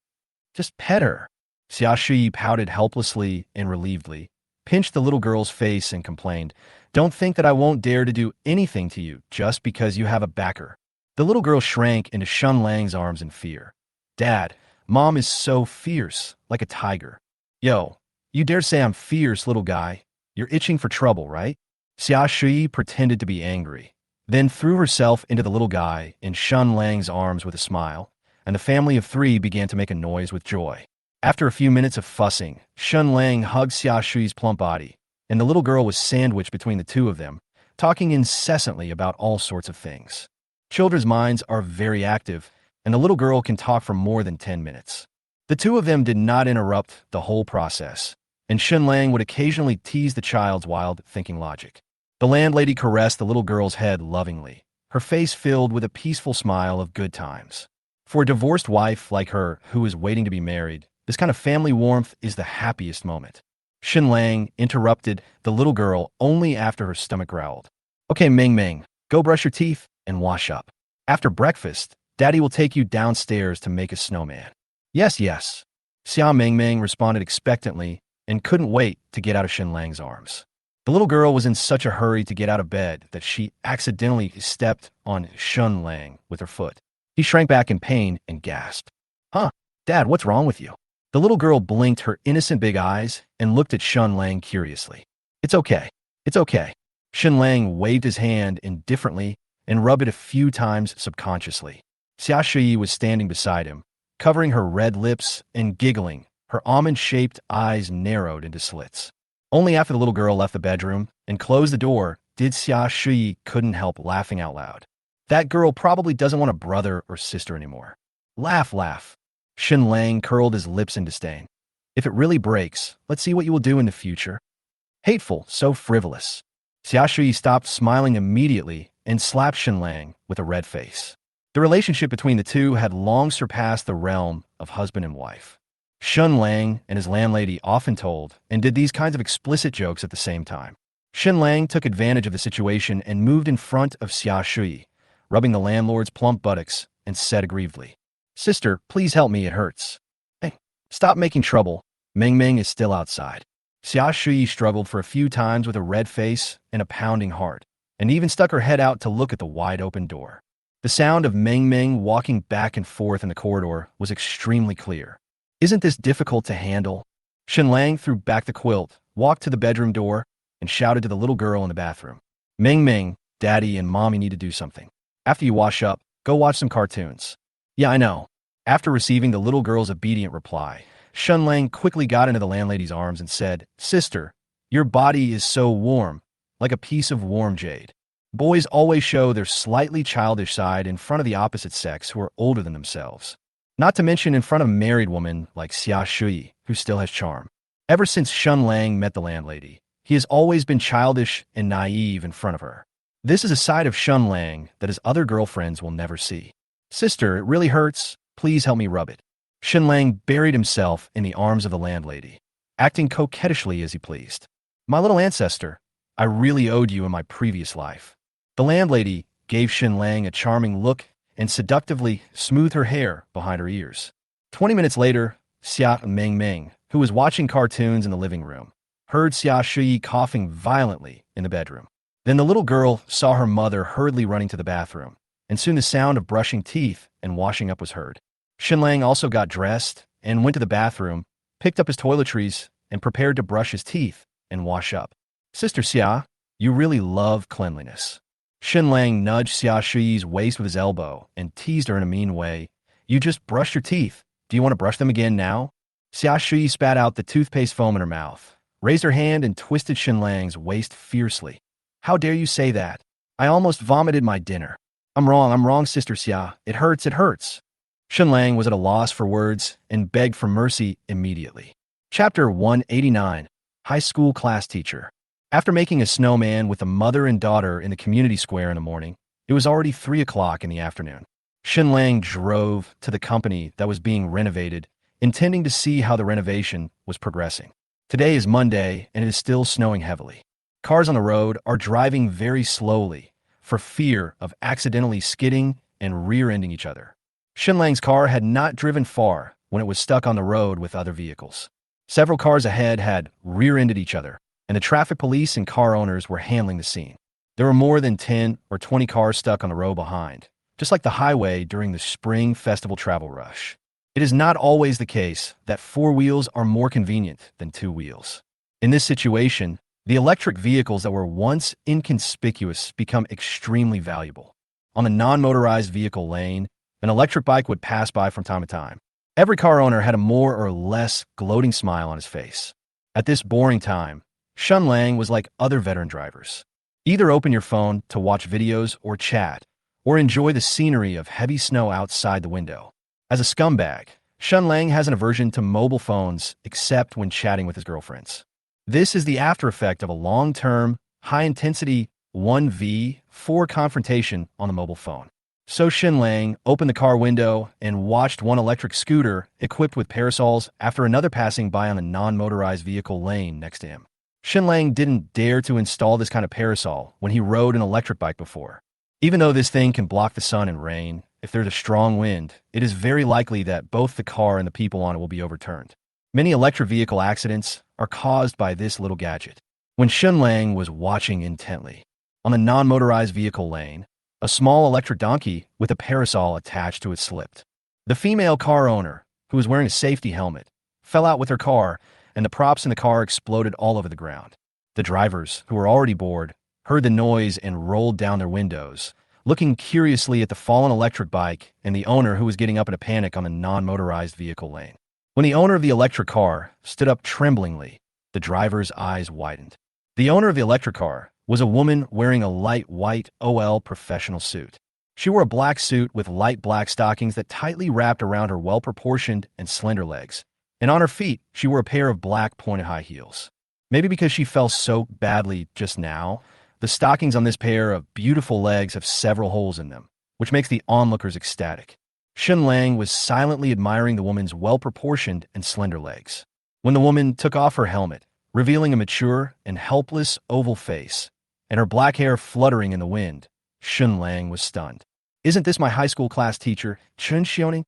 Just pet her. Xia Shui pouted helplessly and relievedly, pinched the little girl's face and complained, don't think that I won't dare to do anything to you just because you have a backer. The little girl shrank into Shen Lang's arms in fear. Dad, Mom is so fierce, like a tiger. Yo, you dare say I'm fierce, little guy? You're itching for trouble, right? Xia Shui pretended to be angry, then threw herself into the little guy in Shen Lang's arms with a smile, and the family of three began to make a noise with joy. After a few minutes of fussing, Shen Lang hugged Xia Shui's plump body, and the little girl was sandwiched between the two of them, talking incessantly about all sorts of things. Children's minds are very active, and the little girl can talk for more than 10 minutes. The two of them did not interrupt the whole process, and Shen Lang would occasionally tease the child's wild thinking logic. The landlady caressed the little girl's head lovingly, her face filled with a peaceful smile of good times. For a divorced wife like her who is waiting to be married, this kind of family warmth is the happiest moment. Shen Lang interrupted the little girl only after her stomach growled. Okay, Ming Ming, go brush your teeth and wash up. After breakfast, Daddy will take you downstairs to make a snowman. Yes. Xia Ming Ming responded expectantly and couldn't wait to get out of Shen Lang's arms. The little girl was in such a hurry to get out of bed that she accidentally stepped on Shen Lang with her foot. He shrank back in pain and gasped. Huh, Dad, what's wrong with you? The little girl blinked her innocent big eyes and looked at Shen Lang curiously. It's okay. Shen Lang waved his hand indifferently and rubbed it a few times subconsciously. Xia Shui was standing beside him, covering her red lips and giggling, her almond-shaped eyes narrowed into slits. Only after the little girl left the bedroom and closed the door did Xia Shui couldn't help laughing out loud. That girl probably doesn't want a brother or sister anymore. Laugh. Shen Lang curled his lips in disdain. If it really breaks, let's see what you will do in the future. Hateful, so frivolous. Xia Shui stopped smiling immediately and slapped Shen Lang with a red face. The relationship between the two had long surpassed the realm of husband and wife. Shen Lang and his landlady often told and did these kinds of explicit jokes at the same time. Shen Lang took advantage of the situation and moved in front of Xia Shui, rubbing the landlord's plump buttocks, and said aggrievedly, Sister, please help me, it hurts. Hey, stop making trouble. Ming Ming is still outside. Xia Shui struggled for a few times with a red face and a pounding heart, and even stuck her head out to look at the wide-open door. The sound of Ming Ming walking back and forth in the corridor was extremely clear. Isn't this difficult to handle? Shen Lang threw back the quilt, walked to the bedroom door, and shouted to the little girl in the bathroom. Ming Ming, Daddy and Mommy need to do something. After you wash up, go watch some cartoons. Yeah, I know. After receiving the little girl's obedient reply, Shen Lang quickly got into the landlady's arms and said, Sister, your body is so warm, like a piece of warm jade. Boys always show their slightly childish side in front of the opposite sex who are older than themselves. Not to mention in front of a married woman like Xia Shui, who still has charm. Ever since Shen Lang met the landlady, he has always been childish and naive in front of her. This is a side of Shen Lang that his other girlfriends will never see. Sister, it really hurts. Please help me rub it. Shen Lang buried himself in the arms of the landlady, acting coquettishly as he pleased. My little ancestor, I really owed you in my previous life. The landlady gave Shen Lang a charming look and seductively smoothed her hair behind her ears. 20 minutes later, Xia Meng Meng, who was watching cartoons in the living room, heard Xia Shui coughing violently in the bedroom. Then the little girl saw her mother hurriedly running to the bathroom, and soon the sound of brushing teeth and washing up was heard. Shen Lang also got dressed and went to the bathroom, picked up his toiletries, and prepared to brush his teeth and wash up. Sister Xia, you really love cleanliness. Shen Lang nudged Xia Shui's waist with his elbow and teased her in a mean way. You just brushed your teeth. Do you want to brush them again now? Xia Shui spat out the toothpaste foam in her mouth, raised her hand and twisted Shen Lang's waist fiercely. How dare you say that? I almost vomited my dinner. I'm wrong, Sister Xia. It hurts, it hurts. Shen Lang was at a loss for words and begged for mercy immediately. Chapter 189, High School Class Teacher. After making a snowman with the mother and daughter in the community square in the morning, it was already 3 o'clock in the afternoon. Shen Lang drove to the company that was being renovated, intending to see how the renovation was progressing. Today is Monday, and it is still snowing heavily. Cars on the road are driving very slowly for fear of accidentally skidding and rear-ending each other. Shen Lang's car had not driven far when it was stuck on the road with other vehicles. Several cars ahead had rear-ended each other, and the traffic police and car owners were handling the scene. There were more than 10 or 20 cars stuck on the road behind, just like the highway during the spring festival travel rush. It is not always the case that 4 wheels are more convenient than 2 wheels. In this situation, the electric vehicles that were once inconspicuous become extremely valuable. On the non-motorized vehicle lane, an electric bike would pass by from time to time. Every car owner had a more or less gloating smile on his face. At this boring time, Shen Lang was like other veteran drivers. Either open your phone to watch videos or chat, or enjoy the scenery of heavy snow outside the window. As a scumbag, Shen Lang has an aversion to mobile phones except when chatting with his girlfriends. This is the after effect of a long-term, high-intensity 1v4 confrontation on the mobile phone. So Shen Lang opened the car window and watched one electric scooter equipped with parasols after another passing by on the non-motorized vehicle lane next to him. Shen Lang didn't dare to install this kind of parasol when he rode an electric bike before. Even though this thing can block the sun and rain, if there's a strong wind, it is very likely that both the car and the people on it will be overturned. Many electric vehicle accidents are caused by this little gadget. When Shen Lang was watching intently, on the non-motorized vehicle lane, a small electric donkey with a parasol attached to it slipped. The female car owner, who was wearing a safety helmet, fell out with her car, and the props in the car exploded all over the ground. The drivers, who were already bored, heard the noise and rolled down their windows, looking curiously at the fallen electric bike and the owner who was getting up in a panic on the non-motorized vehicle lane. When the owner of the electric car stood up tremblingly, the driver's eyes widened. The owner of the electric car was a woman wearing a light white OL professional suit. She wore a black suit with light black stockings that tightly wrapped around her well-proportioned and slender legs, and on her feet she wore a pair of black pointed high heels. Maybe because she fell so badly just now, the stockings on this pair of beautiful legs have several holes in them, which makes the onlookers ecstatic. Shen Lang was silently admiring the woman's well-proportioned and slender legs. When the woman took off her helmet, revealing a mature and helpless oval face, and her black hair fluttering in the wind, Shen Lang was stunned. Isn't this my high school class teacher, Chun Xiaoning?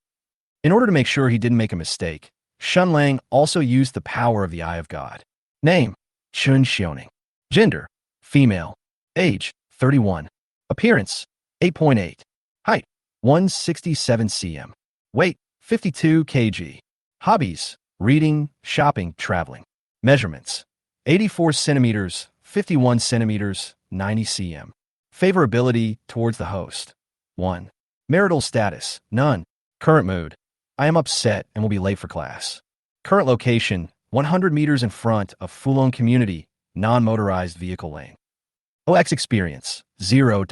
In order to make sure he didn't make a mistake, Shen Lang also used the power of the Eye of God. Name, Chun Xiaoning. Gender, female. Age, 31. Appearance, 8.8. Height, 167 cm. Weight, 52 kg. Hobbies, reading, shopping, traveling. Measurements, 84 centimeters, 51 centimeters, 90 cm. Favorability towards the host, 1. Marital status, none. Current mood, I am upset and will be late for class. Current location, 100 meters in front of Fulong Community, non-motorized vehicle lane. OX experience, 0.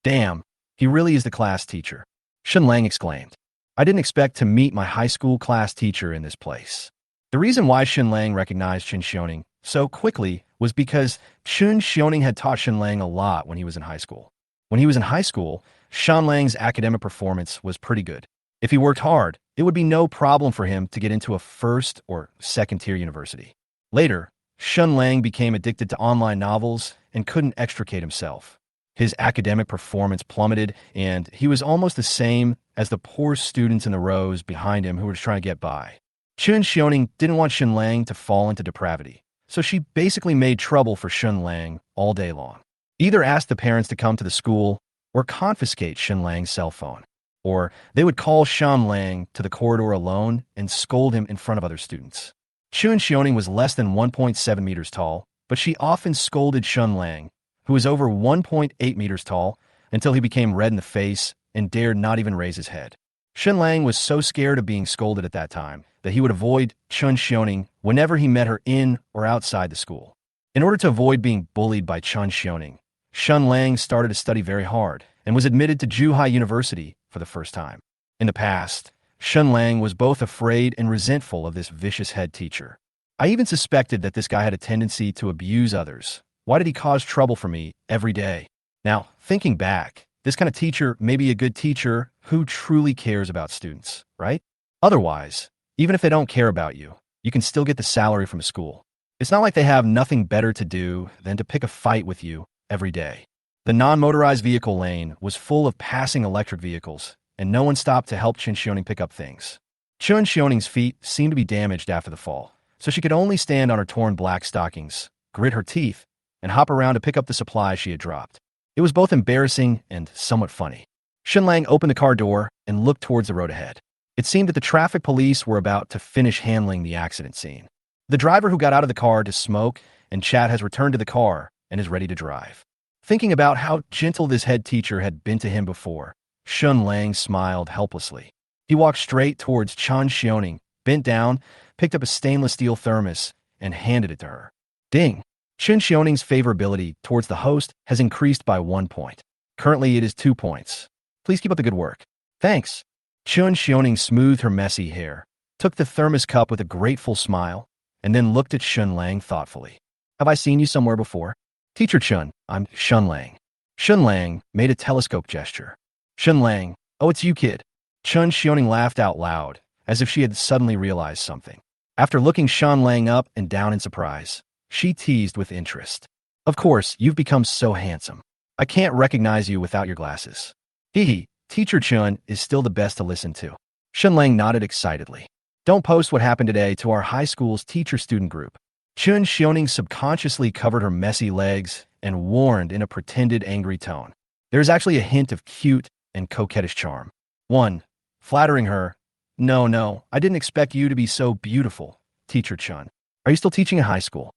Damn, he really is the class teacher. Shen Lang exclaimed. I didn't expect to meet my high school class teacher in this place. The reason why Shen Lang recognized Chun Xiaoning so quickly was because Chun Xiaoning had taught Shen Lang a lot when he was in high school. When he was in high school, Shen Lang's academic performance was pretty good. If he worked hard, it would be no problem for him to get into a first or second-tier university. Later, Shen Lang became addicted to online novels and couldn't extricate himself. His academic performance plummeted, and he was almost the same as the poor students in the rows behind him who were just trying to get by. Chun Xiaoning didn't want Shen Lang to fall into depravity, so she basically made trouble for Shen Lang all day long. Either asked the parents to come to the school or confiscate Shen Lang's cell phone, or they would call Shen Lang to the corridor alone and scold him in front of other students. Chun Xiaoning was less than 1.7 meters tall, but she often scolded Shen Lang, who was over 1.8 meters tall, until he became red in the face and dared not even raise his head. Shen Lang was so scared of being scolded at that time that he would avoid Chun Xiaoning whenever he met her in or outside the school. In order to avoid being bullied by Chun Xiaoning, Shen Lang started to study very hard and was admitted to Zhuhai University for the first time. In the past, Shen Lang was both afraid and resentful of this vicious head teacher. I even suspected that this guy had a tendency to abuse others. Why did he cause trouble for me every day? Now, thinking back, this kind of teacher may be a good teacher who truly cares about students, right? Otherwise, even if they don't care about you, you can still get the salary from a school. It's not like they have nothing better to do than to pick a fight with you every day. The non-motorized vehicle lane was full of passing electric vehicles, and no one stopped to help Chun Xiaoning pick up things. Chun Xiaoning's feet seemed to be damaged after the fall, so she could only stand on her torn black stockings, grit her teeth, and hop around to pick up the supplies she had dropped. It was both embarrassing and somewhat funny. Shen Lang opened the car door and looked towards the road ahead. It seemed that the traffic police were about to finish handling the accident scene. The driver who got out of the car to smoke and chat has returned to the car and is ready to drive. Thinking about how gentle this head teacher had been to him before, Shen Lang smiled helplessly. He walked straight towards Chun Xiaoning, bent down, picked up a stainless steel thermos, and handed it to her. Ding! Chun Xiaoning's favorability towards the host has increased by 1 point. Currently, it is 2 points. Please keep up the good work. Thanks. Chun Xiaoning smoothed her messy hair, took the thermos cup with a grateful smile, and then looked at Shen Lang thoughtfully. Have I seen you somewhere before? Teacher Chun, I'm Shen Lang. Shen Lang made a telescope gesture. Shen Lang, oh, it's you, kid. Chun Xiaoning laughed out loud, as if she had suddenly realized something. After looking Shen Lang up and down in surprise, she teased with interest. Of course, you've become so handsome. I can't recognize you without your glasses. Hee, Teacher Chun is still the best to listen to. Shen Lang nodded excitedly. Don't post what happened today to our high school's teacher-student group. Chun Xiaoning subconsciously covered her messy legs and warned in a pretended angry tone. There's actually a hint of cute and coquettish charm. 1. Flattering her. No, I didn't expect you to be so beautiful, Teacher Chun. Are you still teaching in high school?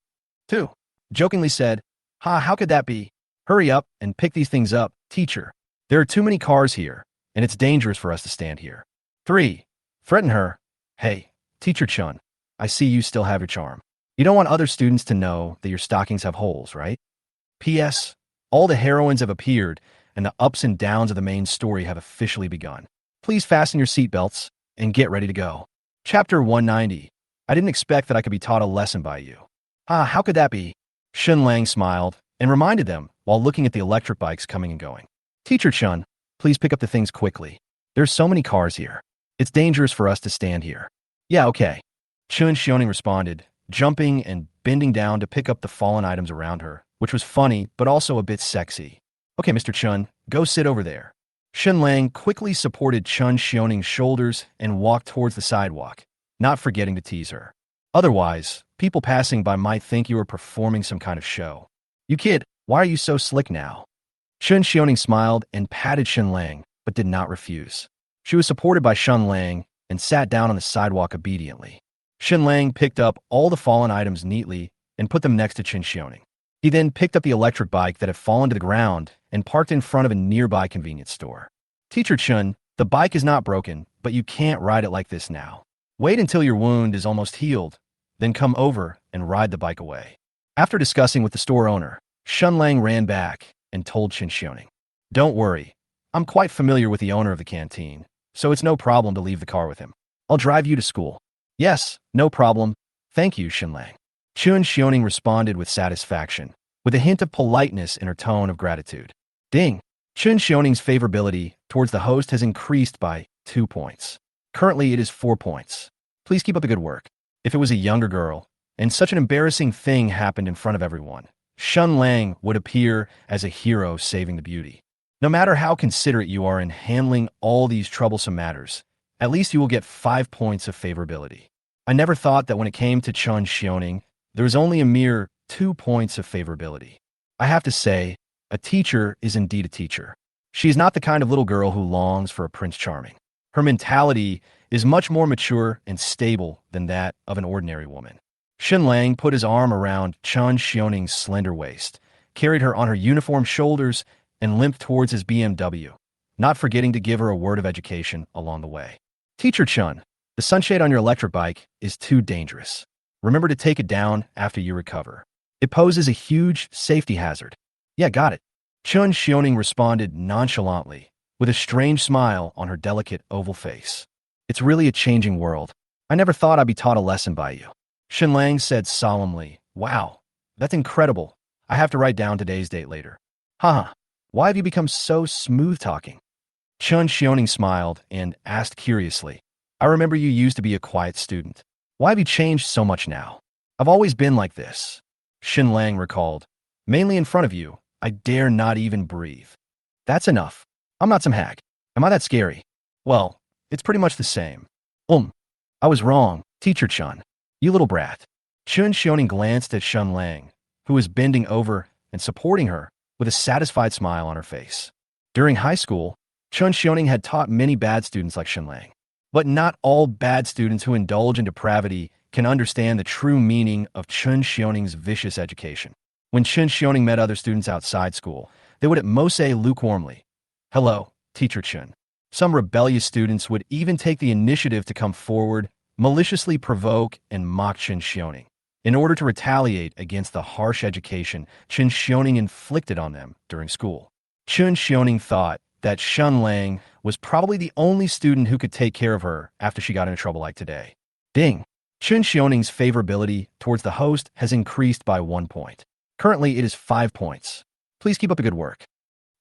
2. Jokingly said, how could that be? Hurry up and pick these things up, teacher. There are too many cars here, and it's dangerous for us to stand here. 3. Threaten her. Hey, Teacher Chun, I see you still have your charm. You don't want other students to know that your stockings have holes, right? P.S. All the heroines have appeared, and the ups and downs of the main story have officially begun. Please fasten your seatbelts and get ready to go. Chapter 190. I didn't expect that I could be taught a lesson by you. How could that be? Shen Lang smiled and reminded them while looking at the electric bikes coming and going. Teacher Chun, please pick up the things quickly. There's so many cars here. It's dangerous for us to stand here. Yeah, okay. Chun Xiaoning responded, jumping and bending down to pick up the fallen items around her, which was funny but also a bit sexy. Okay, Mr. Chun, go sit over there. Shen Lang quickly supported Chun Xiaoning's shoulders and walked towards the sidewalk, not forgetting to tease her. Otherwise, people passing by might think you were performing some kind of show. You kid, why are you so slick now? Chun Xiaoning smiled and patted Shen Lang, but did not refuse. She was supported by Shen Lang and sat down on the sidewalk obediently. Shen Lang picked up all the fallen items neatly and put them next to Chun Xiaoning. He then picked up the electric bike that had fallen to the ground and parked in front of a nearby convenience store. Teacher Chun, the bike is not broken, but you can't ride it like this now. Wait until your wound is almost healed, then come over and ride the bike away. After discussing with the store owner, Shen Lang ran back and told Chun Xiaoning, Don't worry, I'm quite familiar with the owner of the canteen, so it's no problem to leave the car with him. I'll drive you to school. Yes, no problem. Thank you, Shen Lang. Chun Xiaoning responded with satisfaction, with a hint of politeness in her tone of gratitude. Ding! Chun Xiaoning's favorability towards the host has increased by 2 points. Currently, it is 4 points. Please keep up the good work. If it was a younger girl, and such an embarrassing thing happened in front of everyone, Shen Lang would appear as a hero saving the beauty. No matter how considerate you are in handling all these troublesome matters, at least you will get 5 points of favorability. I never thought that when it came to Chun Xiaoning, there was only a mere 2 points of favorability. I have to say, a teacher is indeed a teacher. She is not the kind of little girl who longs for a Prince Charming. Her mentality is much more mature and stable than that of an ordinary woman. Shen Lang put his arm around Chun Xiaoning's slender waist, carried her on her uniform shoulders, and limped towards his BMW, not forgetting to give her a word of education along the way. Teacher Chun, the sunshade on your electric bike is too dangerous. Remember to take it down after you recover. It poses a huge safety hazard. Yeah, got it. Chun Xiaoning responded nonchalantly, with a strange smile on her delicate oval face. It's really a changing world. I never thought I'd be taught a lesson by you. Shen Lang said solemnly, Wow, that's incredible. I have to write down today's date later. Haha, why have you become so smooth-talking? Chun Xiaoning smiled and asked curiously, I remember you used to be a quiet student. Why have you changed so much now? I've always been like this. Shen Lang recalled, mainly in front of you, I dare not even breathe. That's enough. I'm not some hack. Am I that scary? Well, it's pretty much the same. I was wrong, Teacher Chun. You little brat. Chun Xiaoning glanced at Shen Lang, who was bending over and supporting her with a satisfied smile on her face. During high school, Chun Xiaoning had taught many bad students like Shen Lang. But not all bad students who indulge in depravity can understand the true meaning of Chun Xiaoning's vicious education. When Chun Xiaoning met other students outside school, they would at most say lukewarmly, Hello, Teacher Chun. Some rebellious students would even take the initiative to come forward, maliciously provoke and mock Chun Xiaoning, in order to retaliate against the harsh education Chun Xiaoning inflicted on them during school. Chun Xiaoning thought that Shen Lang was probably the only student who could take care of her after she got into trouble like today. Ding! Chun Xiaoning's favorability towards the host has increased by 1 point. Currently, it is 5 points. Please keep up the good work.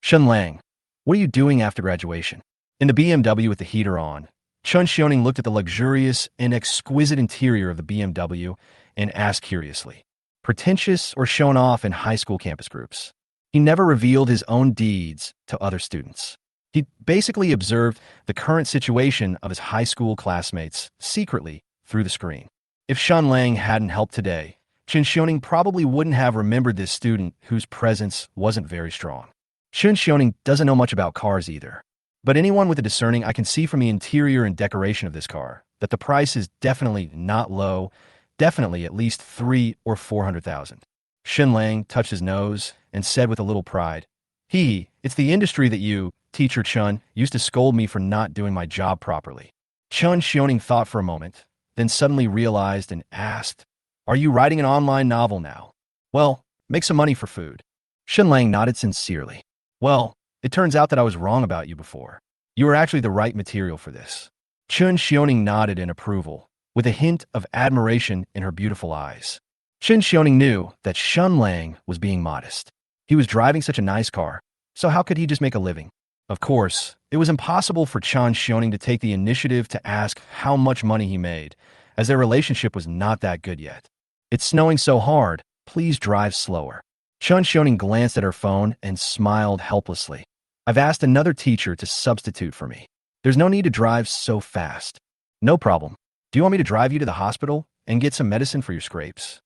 Shen Lang, what are you doing after graduation? In the BMW with the heater on, Chun Xiaoning looked at the luxurious and exquisite interior of the BMW and asked curiously, pretentious or shown off in high school campus groups? He never revealed his own deeds to other students. He basically observed the current situation of his high school classmates secretly through the screen. If Shen Lang hadn't helped today, Chun Xiaoning probably wouldn't have remembered this student whose presence wasn't very strong. Chun Xiaoning doesn't know much about cars either. But anyone with a discerning eye can see from the interior and decoration of this car that the price is definitely not low, definitely at least 300,000 or 400,000. Shen Lang touched his nose and said with a little pride, It's the industry that you, Teacher Chun, used to scold me for not doing my job properly. Chun Xiaoning thought for a moment, then suddenly realized and asked, Are you writing an online novel now? Well, make some money for food. Shen Lang nodded sincerely. Well, it turns out that I was wrong about you before. You were actually the right material for this. Chun Xiaoning nodded in approval, with a hint of admiration in her beautiful eyes. Chun Xiaoning knew that Shen Lang was being modest. He was driving such a nice car, so how could he just make a living? Of course, it was impossible for Chun Xiaoning to take the initiative to ask how much money he made, as their relationship was not that good yet. It's snowing so hard, please drive slower. Chun Xiaoning glanced at her phone and smiled helplessly. I've asked another teacher to substitute for me. There's no need to drive so fast. No problem. Do you want me to drive you to the hospital and get some medicine for your scrapes?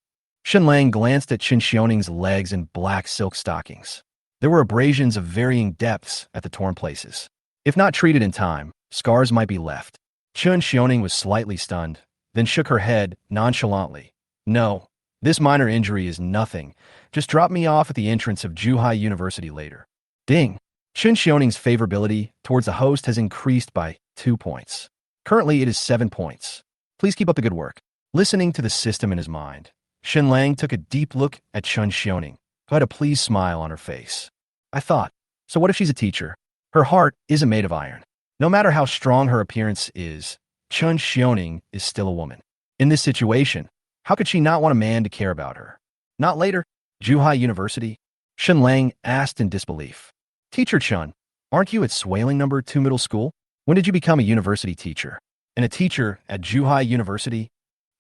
Shen Lang glanced at Chun Xiaoning's legs in black silk stockings. There were abrasions of varying depths at the torn places. If not treated in time, scars might be left. Chun Xiaoning was slightly stunned, then shook her head nonchalantly. No, this minor injury is nothing. Just drop me off at the entrance of Zhuhai University later. Ding! Chun Xiaoning's favorability towards the host has increased by 2 points. Currently, it is 7 points. Please keep up the good work. Listening to the system in his mind, Shen Lang took a deep look at Chun Xiaoning, who had a pleased smile on her face. I thought, so what if she's a teacher? Her heart isn't made of iron. No matter how strong her appearance is, Chun Xiaoning is still a woman. In this situation, how could she not want a man to care about her? Not later. Zhuhai University? Shen Lang asked in disbelief. Teacher Chun, aren't you at Swaling No. 2 Middle School? When did you become a university teacher? And a teacher at Zhuhai University?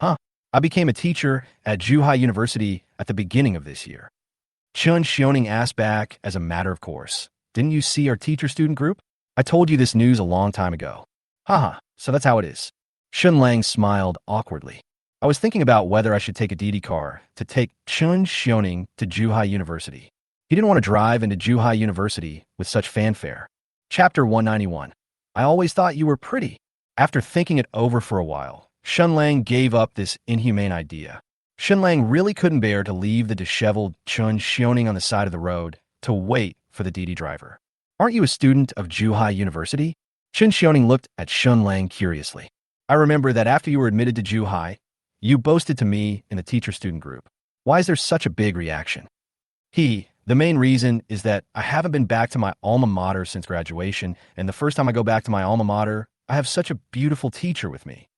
Huh. I became a teacher at Zhuhai University at the beginning of this year. Chun Xioning asked back as a matter of course. Didn't you see our teacher-student group? I told you this news a long time ago. Haha, so that's how it is. Shen Lang smiled awkwardly. I was thinking about whether I should take a DD car to take Chun Xioning to Zhuhai University. He didn't want to drive into Zhuhai University with such fanfare. Chapter 191. I always thought you were pretty. After thinking it over for a while, Shen Lang gave up this inhumane idea. Shen Lang really couldn't bear to leave the disheveled Chun Xioning on the side of the road to wait for the DD driver. Aren't you a student of Zhuhai University? Chun Xioning looked at Shen Lang curiously. I remember that after you were admitted to Zhuhai, you boasted to me in the teacher-student group. Why is there such a big reaction? The main reason is that I haven't been back to my alma mater since graduation, and the first time I go back to my alma mater, I have such a beautiful teacher with me.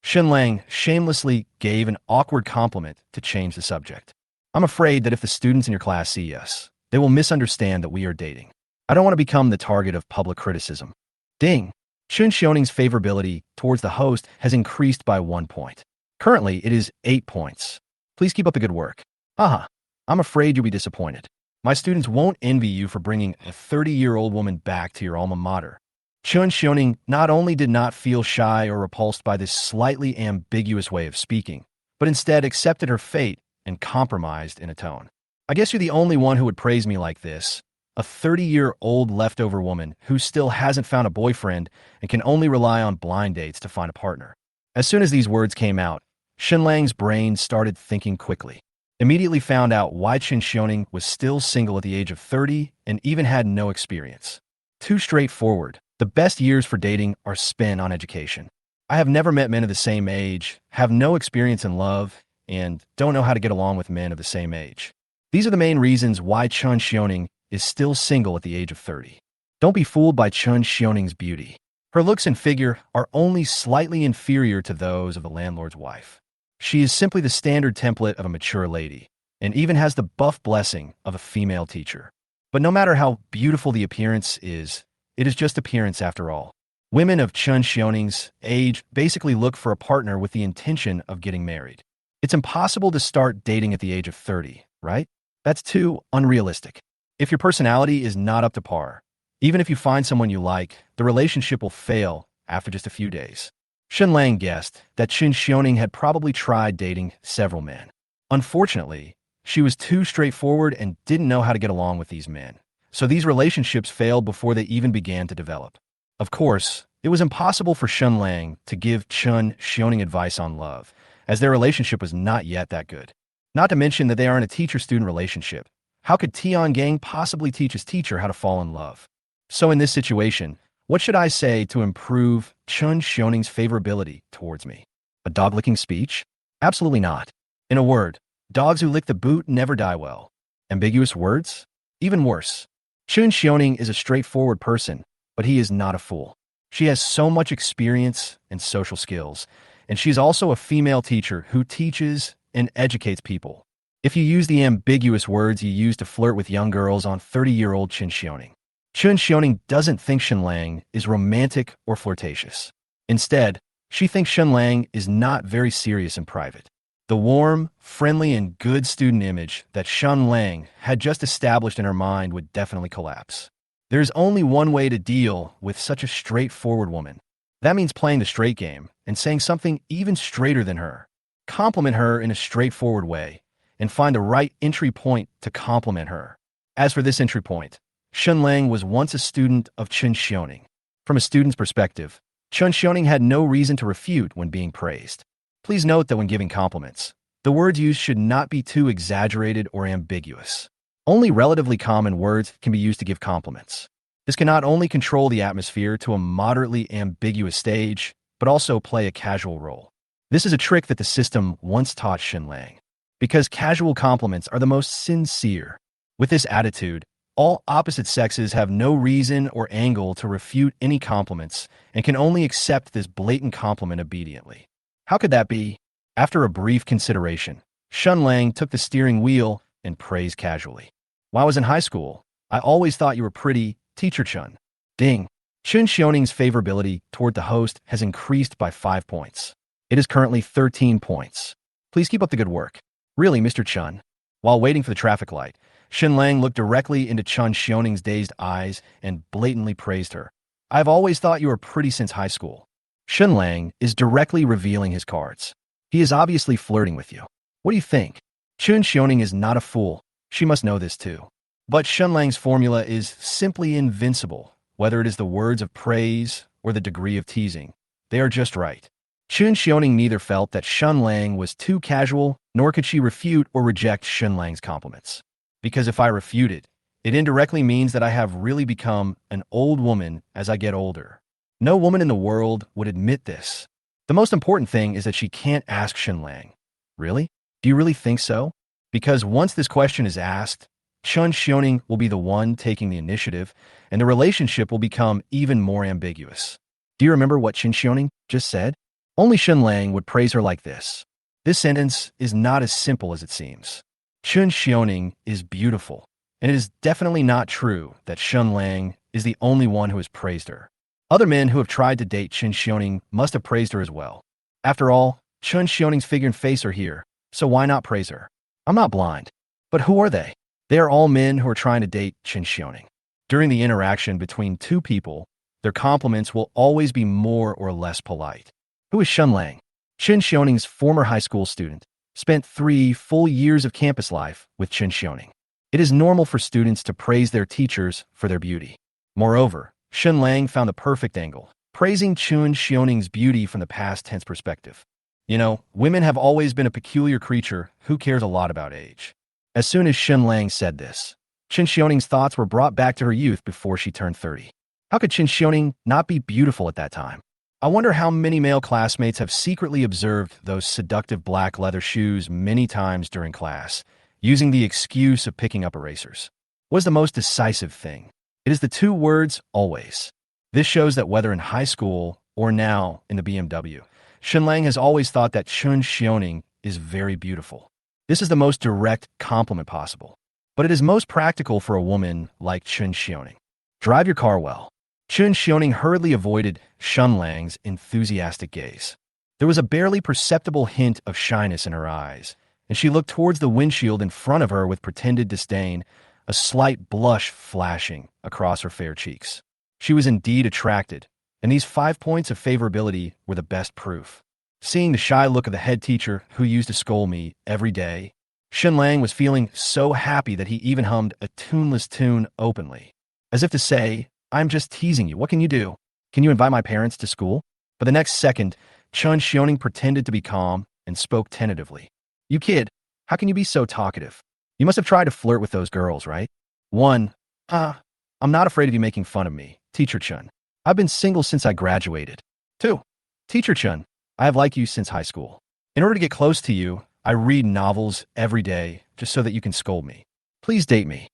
Shen Lang shamelessly gave an awkward compliment to change the subject. I'm afraid that if the students in your class see us, they will misunderstand that we are dating. I don't want to become the target of public criticism. Ding! Chun Xioning's favorability towards the host has increased by 1 point. Currently, it is 8 points. Please keep up the good work. Haha, I'm afraid you'll be disappointed. My students won't envy you for bringing a 30-year-old woman back to your alma mater. Chun Xioning not only did not feel shy or repulsed by this slightly ambiguous way of speaking, but instead accepted her fate and compromised in a tone. I guess you're the only one who would praise me like this. A 30-year-old leftover woman who still hasn't found a boyfriend and can only rely on blind dates to find a partner. As soon as these words came out, Shen Lang's brain started thinking quickly. Immediately found out why Chun Xioning was still single at the age of 30 and even had no experience. Too straightforward. The best years for dating are spent on education. I have never met men of the same age, have no experience in love, and don't know how to get along with men of the same age. These are the main reasons why Chun Xioning is still single at the age of 30. Don't be fooled by Chun Xioning's beauty. Her looks and figure are only slightly inferior to those of the landlord's wife. She is simply the standard template of a mature lady, and even has the buff blessing of a female teacher. But no matter how beautiful the appearance is, it is just appearance after all. Women of Chun Xioning's age basically look for a partner with the intention of getting married. It's impossible to start dating at the age of 30, right? That's too unrealistic. If your personality is not up to par, even if you find someone you like, the relationship will fail after just a few days. Shen Lang guessed that Chun Xioning had probably tried dating several men. Unfortunately, she was too straightforward and didn't know how to get along with these men. So these relationships failed before they even began to develop. Of course, it was impossible for Shen Lang to give Chun Xioning advice on love, as their relationship was not yet that good. Not to mention that they are in a teacher-student relationship. How could Tian Gang possibly teach his teacher how to fall in love? So in this situation, what should I say to improve Chun Xioning's favorability towards me? A dog-licking speech? Absolutely not. In a word, dogs who lick the boot never die well. Ambiguous words? Even worse. Chun Xioning is a straightforward person, but he is not a fool. She has so much experience and social skills, and she's also a female teacher who teaches and educates people. If you use the ambiguous words you use to flirt with young girls on 30-year-old Chun Xioning, Chun Xioning doesn't think Shen Lang is romantic or flirtatious. Instead, she thinks Shen Lang is not very serious in private. The warm, friendly, and good student image that Shen Lang had just established in her mind would definitely collapse. There's only one way to deal with such a straightforward woman. That means playing the straight game and saying something even straighter than her. Compliment her in a straightforward way and find the right entry point to compliment her. As for this entry point, Shen Lang was once a student of Chun Xioning. From a student's perspective, Chun Xioning had no reason to refute when being praised. Please note that when giving compliments, the words used should not be too exaggerated or ambiguous. Only relatively common words can be used to give compliments. This can not only control the atmosphere to a moderately ambiguous stage, but also play a casual role. This is a trick that the system once taught Shen Lang, because casual compliments are the most sincere. With this attitude, all opposite sexes have no reason or angle to refute any compliments and can only accept this blatant compliment obediently. How could that be? After a brief consideration, Shen Lang took the steering wheel and praised casually. While I was in high school, I always thought you were pretty, Teacher Chun. Ding. Chun Xiaoning's favorability toward the host has increased by 5 points. It is currently 13 points. Please keep up the good work. Really, Mr. Chun. While waiting for the traffic light, Shen Lang looked directly into Chun Xiaoning's dazed eyes and blatantly praised her. I've always thought you were pretty since high school. Shen Lang is directly revealing his cards. He is obviously flirting with you. What do you think? Chun Xiaoning is not a fool. She must know this too. But Shen Lang's formula is simply invincible. Whether it is the words of praise or the degree of teasing, they are just right. Chun Xiaoning neither felt that Shen Lang was too casual, nor could she refute or reject Shen Lang's compliments. Because if I refute it, it indirectly means that I have really become an old woman as I get older. No woman in the world would admit this. The most important thing is that she can't ask Shen Lang. Really? Do you really think so? Because once this question is asked, Chun Xiaoning will be the one taking the initiative, and the relationship will become even more ambiguous. Do you remember what Chun Xiaoning just said? Only Shen Lang would praise her like this. This sentence is not as simple as it seems. Chun Xiaoning is beautiful, and it is definitely not true that Shen Lang is the only one who has praised her. Other men who have tried to date Chun Xiaoning must have praised her as well. After all, Chun Xiaoning's figure and face are here, so why not praise her? I'm not blind. But who are they? They are all men who are trying to date Chun Xiaoning. During the interaction between two people, their compliments will always be more or less polite. Who is Shen Lang? Chun Xiaoning's former high school student, spent 3 full years of campus life with Chun Xiaoning. It is normal for students to praise their teachers for their beauty. Moreover, Shen Lang found the perfect angle, praising Chun Xiaoning's beauty from the past tense perspective. You know, women have always been a peculiar creature who cares a lot about age. As soon as Shen Lang said this, Chun Xiaoning's thoughts were brought back to her youth before she turned 30. How could Chun Xiaoning not be beautiful at that time? I wonder how many male classmates have secretly observed those seductive black leather shoes many times during class, using the excuse of picking up erasers. What is the most decisive thing? It is the 2 words, always. This shows that whether in high school or now in the BMW, Shen Lang has always thought that Chun Xiaoning is very beautiful. This is the most direct compliment possible. But it is most practical for a woman like Chun Xiaoning. Drive your car well. Chun Xiaoning hurriedly avoided Shen Lang's enthusiastic gaze. There was a barely perceptible hint of shyness in her eyes, and she looked towards the windshield in front of her with pretended disdain, a slight blush flashing across her fair cheeks. She was indeed attracted, and these 5 points of favorability were the best proof. Seeing the shy look of the head teacher who used to scold me every day, Shen Lang was feeling so happy that he even hummed a tuneless tune openly. As if to say, I'm just teasing you, what can you do? Can you invite my parents to school? But the next second, Chun Xiaoning pretended to be calm and spoke tentatively. You kid, how can you be so talkative? You must have tried to flirt with those girls, right? 1. I'm not afraid of you making fun of me, Teacher Chun. I've been single since I graduated. 2. Teacher Chun, I have liked you since high school. In order to get close to you, I read novels every day just so that you can scold me. Please date me.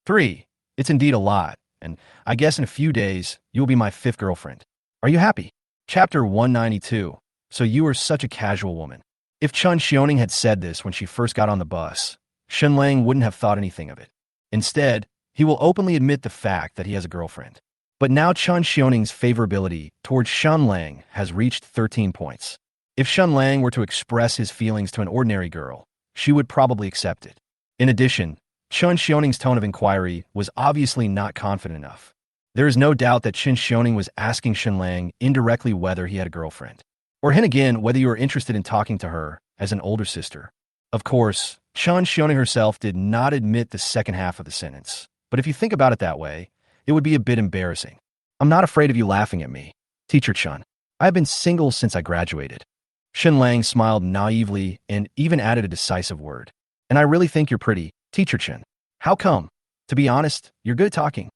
3. It's indeed a lot, and I guess in a few days, you will be my 5th girlfriend. Are you happy? Chapter 192. So you are such a casual woman. If Chun Xiaoning had said this when she first got on the bus, Shen Lang wouldn't have thought anything of it. Instead, he will openly admit the fact that he has a girlfriend. But now Chun Xiaoning's favorability towards Shen Lang has reached 13 points. If Shen Lang were to express his feelings to an ordinary girl, she would probably accept it. In addition, Chun Xiaoning's tone of inquiry was obviously not confident enough. There is no doubt that Chun Xiaoning was asking Shen Lang indirectly whether he had a girlfriend. Or hint again whether you were interested in talking to her as an older sister. Of course, Chun Xiaoning herself did not admit the second half of the sentence. But if you think about it that way, it would be a bit embarrassing. I'm not afraid of you laughing at me, Teacher Chun. I have been single since I graduated. Shen Lang smiled naively and even added a decisive word. And I really think you're pretty, Teacher Chun. How come? To be honest, you're good at talking.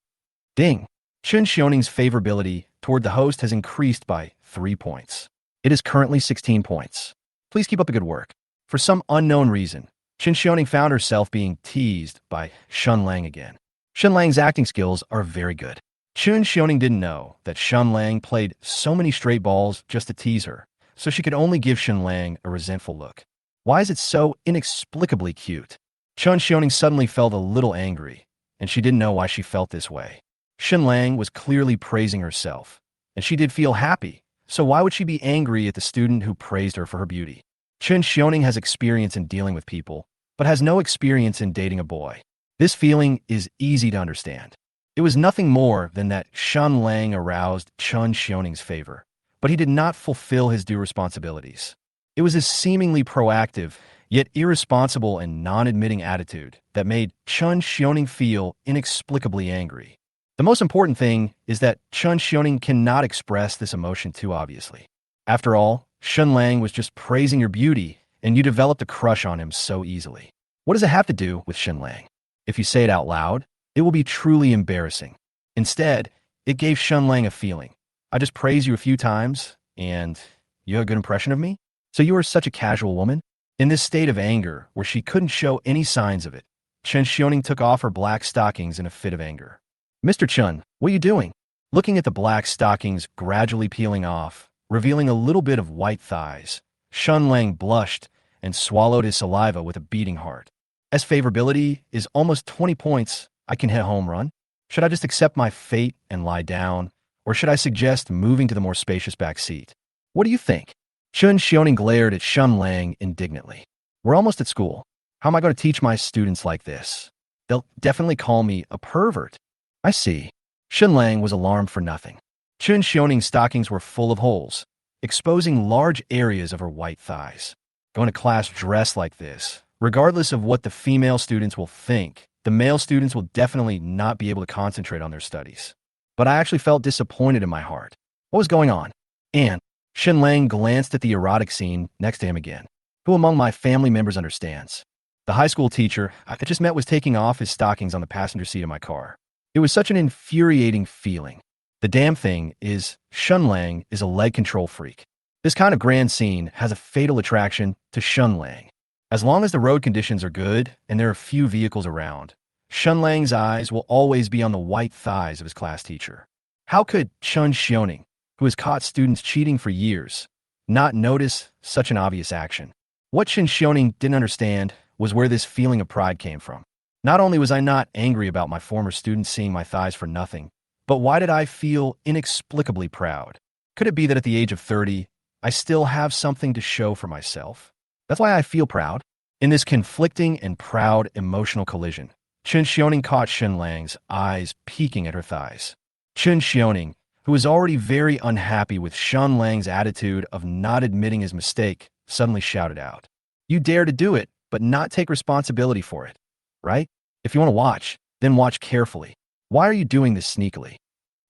Ding. Chun Xiaoning's favorability toward the host has increased by 3 points. It is currently 16 points. Please keep up the good work. For some unknown reason, Chun Xiaoning found herself being teased by Shen Lang again. Shen Lang's acting skills are very good. Chun Xiaoning didn't know that Shen Lang played so many straight balls just to tease her, so she could only give Shen Lang a resentful look. Why is it so inexplicably cute? Chun Xiaoning suddenly felt a little angry, and she didn't know why she felt this way. Shen Lang was clearly praising herself, and she did feel happy, so why would she be angry at the student who praised her for her beauty? Chen Xiaoning has experience in dealing with people, but has no experience in dating a boy. This feeling is easy to understand. It was nothing more than that Shen Lang aroused Chen Xiaoning's favor, but he did not fulfill his due responsibilities. It was his seemingly proactive, yet irresponsible and non-admitting attitude that made Chen Xiaoning feel inexplicably angry. The most important thing is that Chen Xiaoning cannot express this emotion too obviously. After all, Shen Lang was just praising your beauty, and you developed a crush on him so easily. What does it have to do with Shen Lang? If you say it out loud, it will be truly embarrassing. Instead, it gave Shen Lang a feeling. I just praised you a few times, and you have a good impression of me? So you are such a casual woman? In this state of anger, where she couldn't show any signs of it, Chen Xiaoning took off her black stockings in a fit of anger. Mr. Chen, what are you doing? Looking at the black stockings gradually peeling off, revealing a little bit of white thighs, Shen Lang blushed and swallowed his saliva with a beating heart. As favorability is almost 20 points, I can hit a home run. Should I just accept my fate and lie down, or should I suggest moving to the more spacious back seat? What do you think? Chen Xiaoning glared at Shen Lang indignantly. We're almost at school. How am I going to teach my students like this? They'll definitely call me a pervert. I see. Shen Lang was alarmed for nothing. Chen Xiaoning's stockings were full of holes, exposing large areas of her white thighs. Going to class dressed like this, regardless of what the female students will think, the male students will definitely not be able to concentrate on their studies. But I actually felt disappointed in my heart. What was going on? And Shen Lang glanced at the erotic scene next to him again. Who among my family members understands? The high school teacher I just met was taking off his stockings on the passenger seat of my car. It was such an infuriating feeling. The damn thing is, Shen Lang is a leg control freak. This kind of grand scene has a fatal attraction to Shen Lang. As long as the road conditions are good and there are few vehicles around, Shen Lang's eyes will always be on the white thighs of his class teacher. How could Chen Xiaoning, who has caught students cheating for years, not notice such an obvious action? What Chen Xiaoning didn't understand was where this feeling of pride came from. Not only was I not angry about my former students seeing my thighs for nothing, but why did I feel inexplicably proud? Could it be that at the age of 30, I still have something to show for myself? That's why I feel proud. In this conflicting and proud emotional collision, Chen Xiaoning caught Shen Lang's eyes peeking at her thighs. Chen Xiaoning, who was already very unhappy with Shen Lang's attitude of not admitting his mistake, suddenly shouted out, "You dare to do it, but not take responsibility for it, right? If you want to watch, then watch carefully. Why are you doing this sneakily?"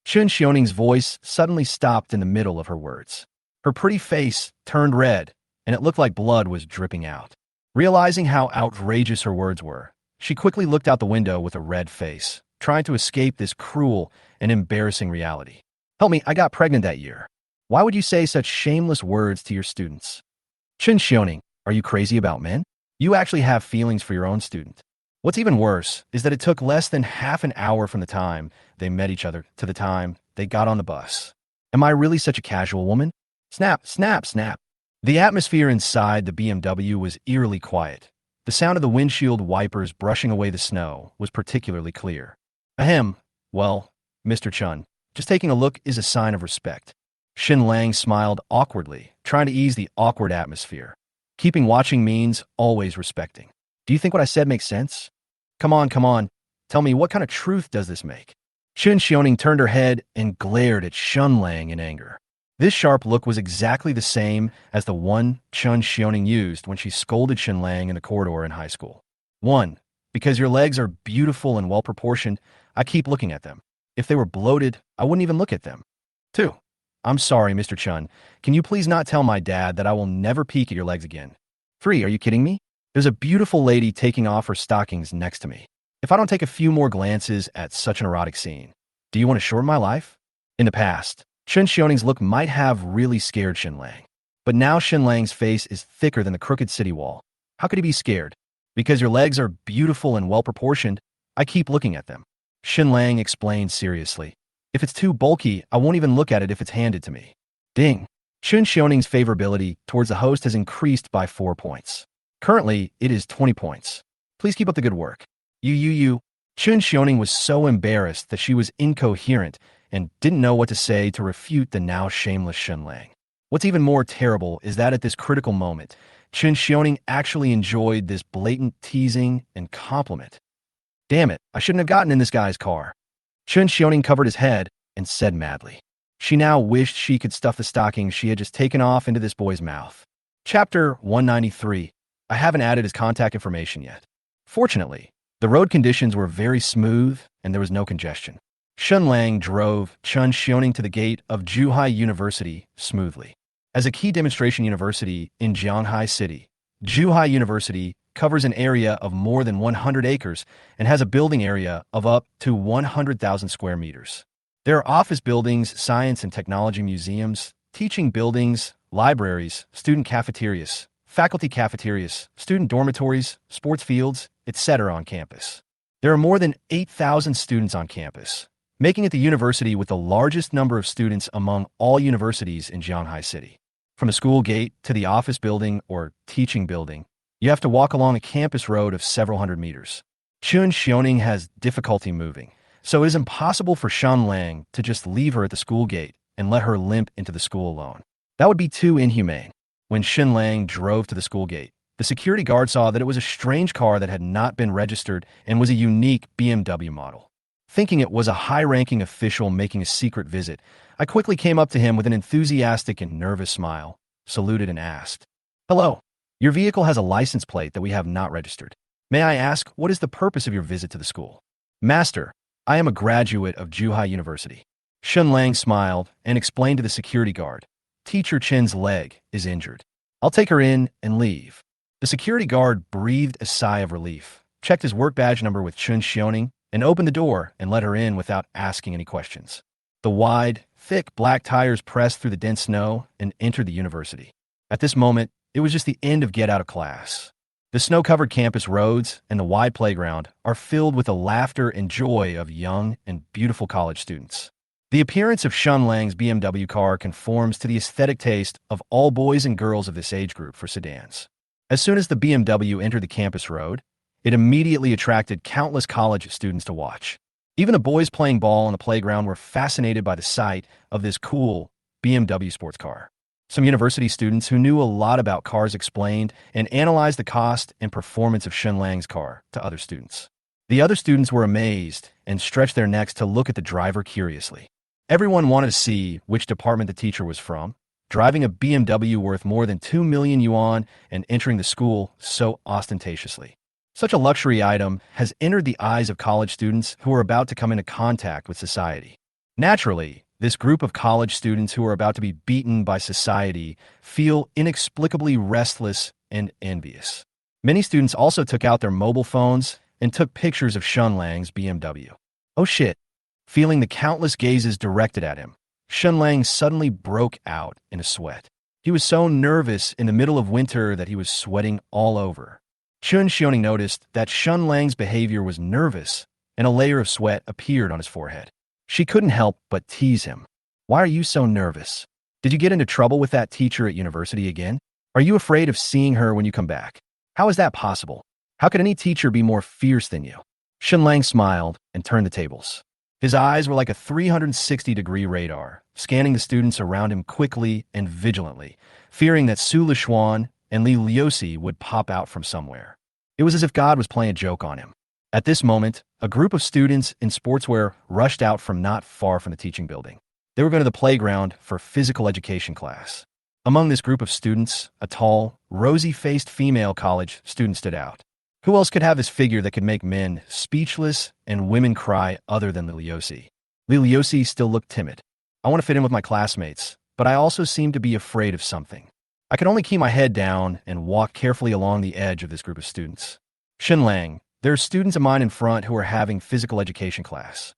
Chen Xiaoning's voice suddenly stopped in the middle of her words. Her pretty face turned red, and it looked like blood was dripping out. Realizing how outrageous her words were, she quickly looked out the window with a red face, trying to escape this cruel and embarrassing reality. "Help me, I got pregnant that year. Why would you say such shameless words to your students?" Chen Xiaoning, are you crazy about men? You actually have feelings for your own student. What's even worse is that it took less than half an hour from the time they met each other to the time they got on the bus. Am I really such a casual woman? Snap, snap, snap. The atmosphere inside the BMW was eerily quiet. The sound of the windshield wipers brushing away the snow was particularly clear. Ahem. Well, Mr. Chun, just taking a look is a sign of respect. Shen Lang smiled awkwardly, trying to ease the awkward atmosphere. Keeping watching means always respecting. Do you think what I said makes sense? Come on, come on. Tell me, what kind of truth does this make? Chen Xiaoning turned her head and glared at Shen Lang in anger. This sharp look was exactly the same as the one Chen Xiaoning used when she scolded Shen Lang in the corridor in high school. 1. Because your legs are beautiful and well-proportioned, I keep looking at them. If they were bloated, I wouldn't even look at them. 2. I'm sorry, Mr. Chun. Can you please not tell my dad that I will never peek at your legs again? 3. Are you kidding me? There's a beautiful lady taking off her stockings next to me. If I don't take a few more glances at such an erotic scene, do you want to shorten my life? In the past, Chen Xiaoning's look might have really scared Shen Lang. But now Shen Lang's face is thicker than the crooked city wall. How could he be scared? Because your legs are beautiful and well-proportioned, I keep looking at them. Shen Lang explained seriously. If it's too bulky, I won't even look at it if it's handed to me. Ding. Chen Xiaoning's favorability towards the host has increased by 4 points. Currently, it is 20 points. Please keep up the good work. You. Chun Xiaoning was so embarrassed that she was incoherent and didn't know what to say to refute the now shameless Shen Lang. What's even more terrible is that at this critical moment, Chun Xiaoning actually enjoyed this blatant teasing and compliment. Damn it, I shouldn't have gotten in this guy's car. Chun Xiaoning covered his head and said madly. She now wished she could stuff the stocking she had just taken off into this boy's mouth. Chapter 193. I haven't added his contact information yet. Fortunately, the road conditions were very smooth and there was no congestion. Shen Lang drove Chun Xiaoning to the gate of Zhuhai University smoothly. As a key demonstration university in Jianghai City, Zhuhai University covers an area of more than 100 acres and has a building area of up to 100,000 square meters. There are office buildings, science and technology museums, teaching buildings, libraries, student cafeterias, faculty cafeterias, student dormitories, sports fields, etc. on campus. There are more than 8,000 students on campus, making it the university with the largest number of students among all universities in Jianghai City. From the school gate to the office building or teaching building, you have to walk along a campus road of several hundred meters. Chun Xiaoning has difficulty moving, so it is impossible for Shen Lang to just leave her at the school gate and let her limp into the school alone. That would be too inhumane. When Shen Lang drove to the school gate, the security guard saw that it was a strange car that had not been registered and was a unique BMW model. Thinking it was a high-ranking official making a secret visit, I quickly came up to him with an enthusiastic and nervous smile, saluted and asked, "Hello, your vehicle has a license plate that we have not registered. May I ask, what is the purpose of your visit to the school?" "Master, I am a graduate of Zhuhai University." Shen Lang smiled and explained to the security guard, "Teacher Chen's leg is injured. I'll take her in and leave." The security guard breathed a sigh of relief, checked his work badge number with Chun Xiaoning, and opened the door and let her in without asking any questions. The wide, thick black tires pressed through the dense snow and entered the university. At this moment, it was just the end of get out of class. The snow-covered campus roads and the wide playground are filled with the laughter and joy of young and beautiful college students. The appearance of Shen Lang's BMW car conforms to the aesthetic taste of all boys and girls of this age group for sedans. As soon as the BMW entered the campus road, it immediately attracted countless college students to watch. Even the boys playing ball on the playground were fascinated by the sight of this cool BMW sports car. Some university students who knew a lot about cars explained and analyzed the cost and performance of Shen Lang's car to other students. The other students were amazed and stretched their necks to look at the driver curiously. Everyone wanted to see which department the teacher was from, driving a BMW worth more than 2 million yuan and entering the school so ostentatiously. Such a luxury item has entered the eyes of college students who are about to come into contact with society. Naturally, this group of college students who are about to be beaten by society feel inexplicably restless and envious. Many students also took out their mobile phones and took pictures of Shen Lang's BMW. Oh shit! Feeling the countless gazes directed at him, Shen Lang suddenly broke out in a sweat. He was so nervous in the middle of winter that he was sweating all over. Chun Xiaoning noticed that Shen Lang's behavior was nervous, and a layer of sweat appeared on his forehead. She couldn't help but tease him. "Why are you so nervous? Did you get into trouble with that teacher at university again? Are you afraid of seeing her when you come back? How is that possible? How could any teacher be more fierce than you?" Shen Lang smiled and turned the tables. His eyes were like a 360-degree radar, scanning the students around him quickly and vigilantly, fearing that Su Lishuan and Li Liusi would pop out from somewhere. It was as if God was playing a joke on him. At this moment, a group of students in sportswear rushed out from not far from the teaching building. They were going to the playground for physical education class. Among this group of students, a tall, rosy-faced female college student stood out. Who else could have this figure that could make men speechless and women cry other than Li Liusi? Li Liusi still looked timid. "I want to fit in with my classmates, but I also seem to be afraid of something." I could only keep my head down and walk carefully along the edge of this group of students. "Shen Lang, there are students of mine in front who are having physical education class."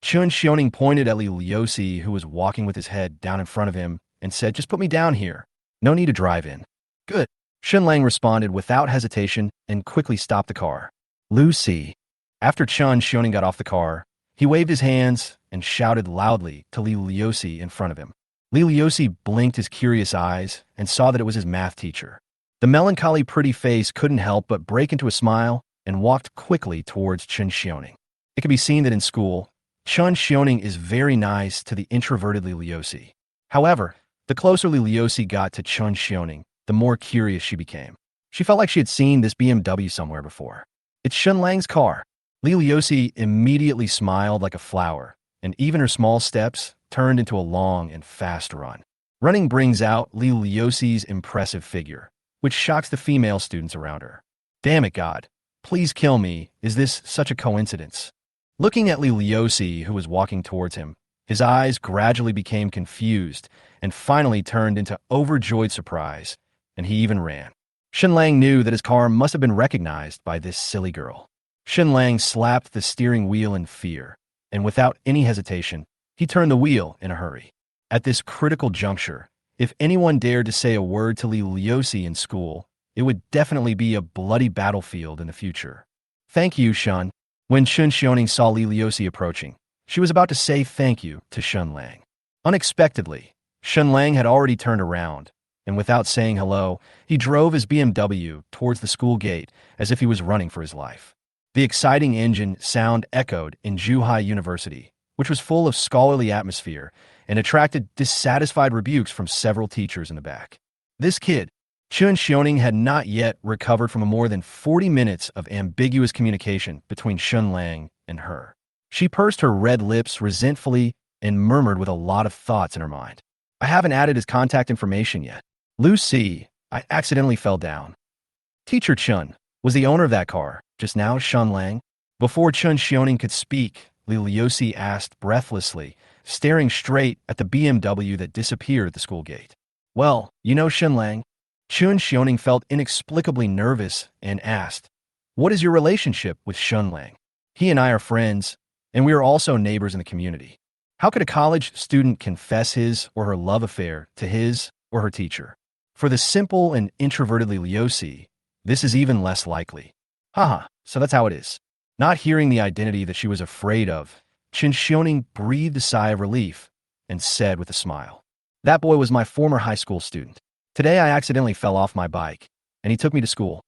Chun Xiaoning pointed at Li Liusi, who was walking with his head down in front of him, and said, "Just put me down here. No need to drive in." "Good." Shen Lang responded without hesitation and quickly stopped the car. "Lucy." After Chun Xiaoning got off the car, he waved his hands and shouted loudly to Li Liusi in front of him. Li Liusi blinked his curious eyes and saw that it was his math teacher. The melancholy pretty face couldn't help but break into a smile and walked quickly towards Chun Xiaoning. It can be seen that in school, Chun Xiaoning is very nice to the introverted Li Liusi. However, the closer Li Liusi got to Chun Xiaoning, the more curious she became. She felt like she had seen this BMW somewhere before. It's Shen Lang's car. Li Liusi immediately smiled like a flower, and even her small steps turned into a long and fast run. Running brings out Li Liusi's impressive figure, which shocks the female students around her. Damn it, God. Please kill me. Is this such a coincidence? Looking at Li Liusi, who was walking towards him, his eyes gradually became confused and finally turned into overjoyed surprise, and he even ran. Shen Lang knew that his car must have been recognized by this silly girl. Shen Lang slapped the steering wheel in fear, and without any hesitation, he turned the wheel in a hurry. At this critical juncture, if anyone dared to say a word to Li Liusi in school, it would definitely be a bloody battlefield in the future. Thank you, Shen. When Chun Xiaoning saw Li Liusi approaching, she was about to say thank you to Shen Lang. Unexpectedly, Shen Lang had already turned around, and without saying hello, he drove his BMW towards the school gate as if he was running for his life. The exciting engine sound echoed in Zhuhai University, which was full of scholarly atmosphere and attracted dissatisfied rebukes from several teachers in the back. This kid, Chun Xiaoning, had not yet recovered from a more than 40 minutes of ambiguous communication between Shen Lang and her. She pursed her red lips resentfully and murmured with a lot of thoughts in her mind. I haven't added his contact information yet. Lucy, I accidentally fell down. Teacher Chun was the owner of that car, just now Shen Lang. Before Chun Xiaoning could speak, Li Liusi asked breathlessly, staring straight at the BMW that disappeared at the school gate. Well, you know Shen Lang? Chun Xiaoning felt inexplicably nervous and asked, what is your relationship with Shen Lang? He and I are friends, and we are also neighbors in the community. How could a college student confess his or her love affair to his or her teacher? For the simple and introverted Li Liusi, this is even less likely. Haha, so that's how it is. Not hearing the identity that she was afraid of, Chun Xiaoning breathed a sigh of relief and said with a smile, that boy was my former high school student. Today I accidentally fell off my bike, and he took me to school.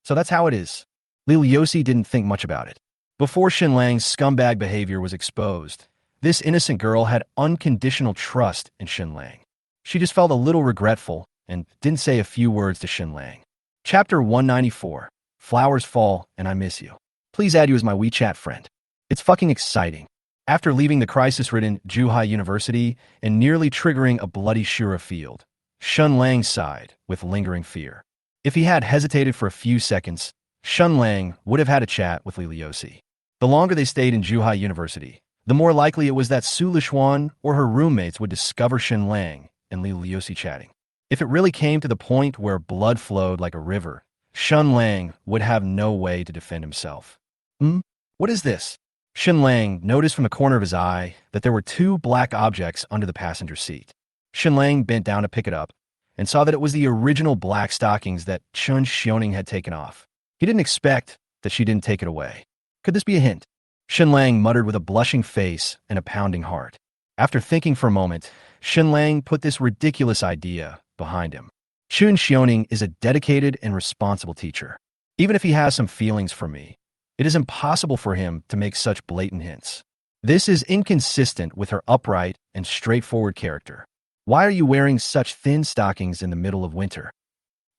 So that's how it is. Li Liusi didn't think much about it. Before Shen Lang's scumbag behavior was exposed, this innocent girl had unconditional trust in Shen Lang. She just felt a little regretful and didn't say a few words to Shen Lang. Chapter 194, Flowers Fall and I Miss You. Please add you as my WeChat friend. It's fucking exciting. After leaving the crisis-ridden Zhuhai University and nearly triggering a bloody Shura field, Shen Lang sighed with lingering fear. If he had hesitated for a few seconds, Shen Lang would have had a chat with Li Liusi. The longer they stayed in Zhuhai University, the more likely it was that Su Lishuan or her roommates would discover Shen Lang and Li Liusi chatting. If it really came to the point where blood flowed like a river, Shen Lang would have no way to defend himself. What is this? Shen Lang noticed from the corner of his eye that there were two black objects under the passenger seat. Shen Lang bent down to pick it up and saw that it was the original black stockings that Chun Xiaoning had taken off. He didn't expect that she didn't take it away. Could this be a hint? Shen Lang muttered with a blushing face and a pounding heart. After thinking for a moment, Shen Lang put this ridiculous idea behind him. Chun Xiaoning is a dedicated and responsible teacher. Even if he has some feelings for me, it is impossible for him to make such blatant hints. This is inconsistent with her upright and straightforward character. Why are you wearing such thin stockings in the middle of winter?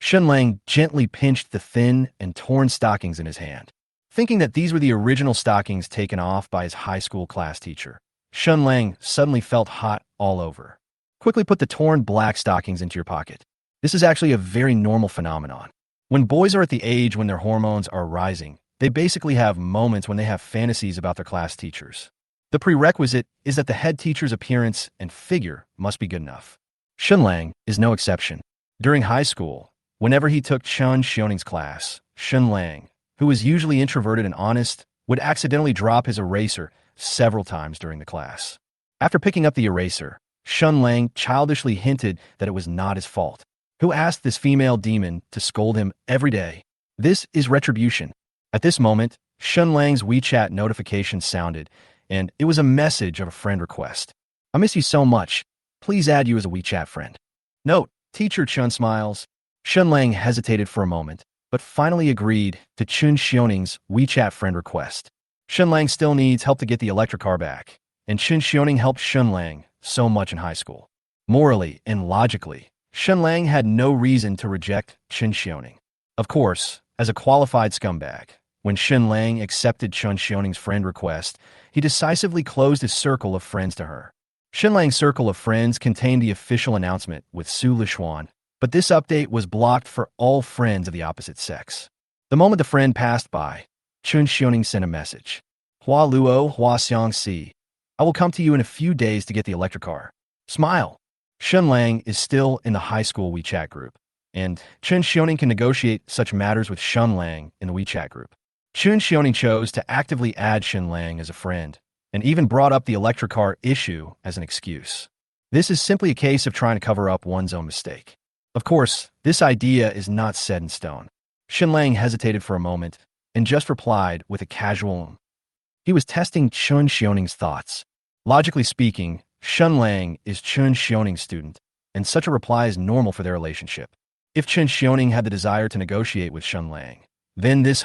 Shen Lang gently pinched the thin and torn stockings in his hand. Thinking that these were the original stockings taken off by his high school class teacher, Shen Lang suddenly felt hot all over. Quickly put the torn black stockings into your pocket. This is actually a very normal phenomenon. When boys are at the age when their hormones are rising, they basically have moments when they have fantasies about their class teachers. The prerequisite is that the head teacher's appearance and figure must be good enough. Shen Lang is no exception. During high school, whenever he took Chun Xiaoning's class, Shen Lang, who was usually introverted and honest, would accidentally drop his eraser several times during the class. After picking up the eraser, Shen Lang childishly hinted that it was not his fault. Who asked this female demon to scold him every day? This is retribution. At this moment, Shen Lang's WeChat notification sounded, and it was a message of a friend request. I miss you so much. Please add you as a WeChat friend. Note, Teacher Chun smiles. Shen Lang hesitated for a moment, but finally agreed to Chun Xiaoning's WeChat friend request. Shen Lang still needs help to get the electric car back, and Chen Xiaoning helped Shen Lang so much in high school. Morally and logically, Shen Lang had no reason to reject Chen Xiaoning. Of course, as a qualified scumbag, when Shen Lang accepted Chen Xiaoning's friend request, he decisively closed his circle of friends to her. Shen Lang's circle of friends contained the official announcement with Su Lishuan, but this update was blocked for all friends of the opposite sex. The moment the friend passed by, Chen Xiaoning sent a message. Hua Luo Hua Xiang Si. I will come to you in a few days to get the electric car. Smile. Shen Lang is still in the high school WeChat group, and Chen Xiaoning can negotiate such matters with Shen Lang in the WeChat group. Chen Xiaoning chose to actively add Shen Lang as a friend, and even brought up the electric car issue as an excuse. This is simply a case of trying to cover up one's own mistake. Of course, this idea is not set in stone. Shen Lang hesitated for a moment and just replied with a casual. He was testing Chen Xiaoning's thoughts. Logically speaking, Shen Lang is Chen Xiaoning's student, and such a reply is normal for their relationship. If Chen Xiaoning had the desire to negotiate with Shen Lang, then this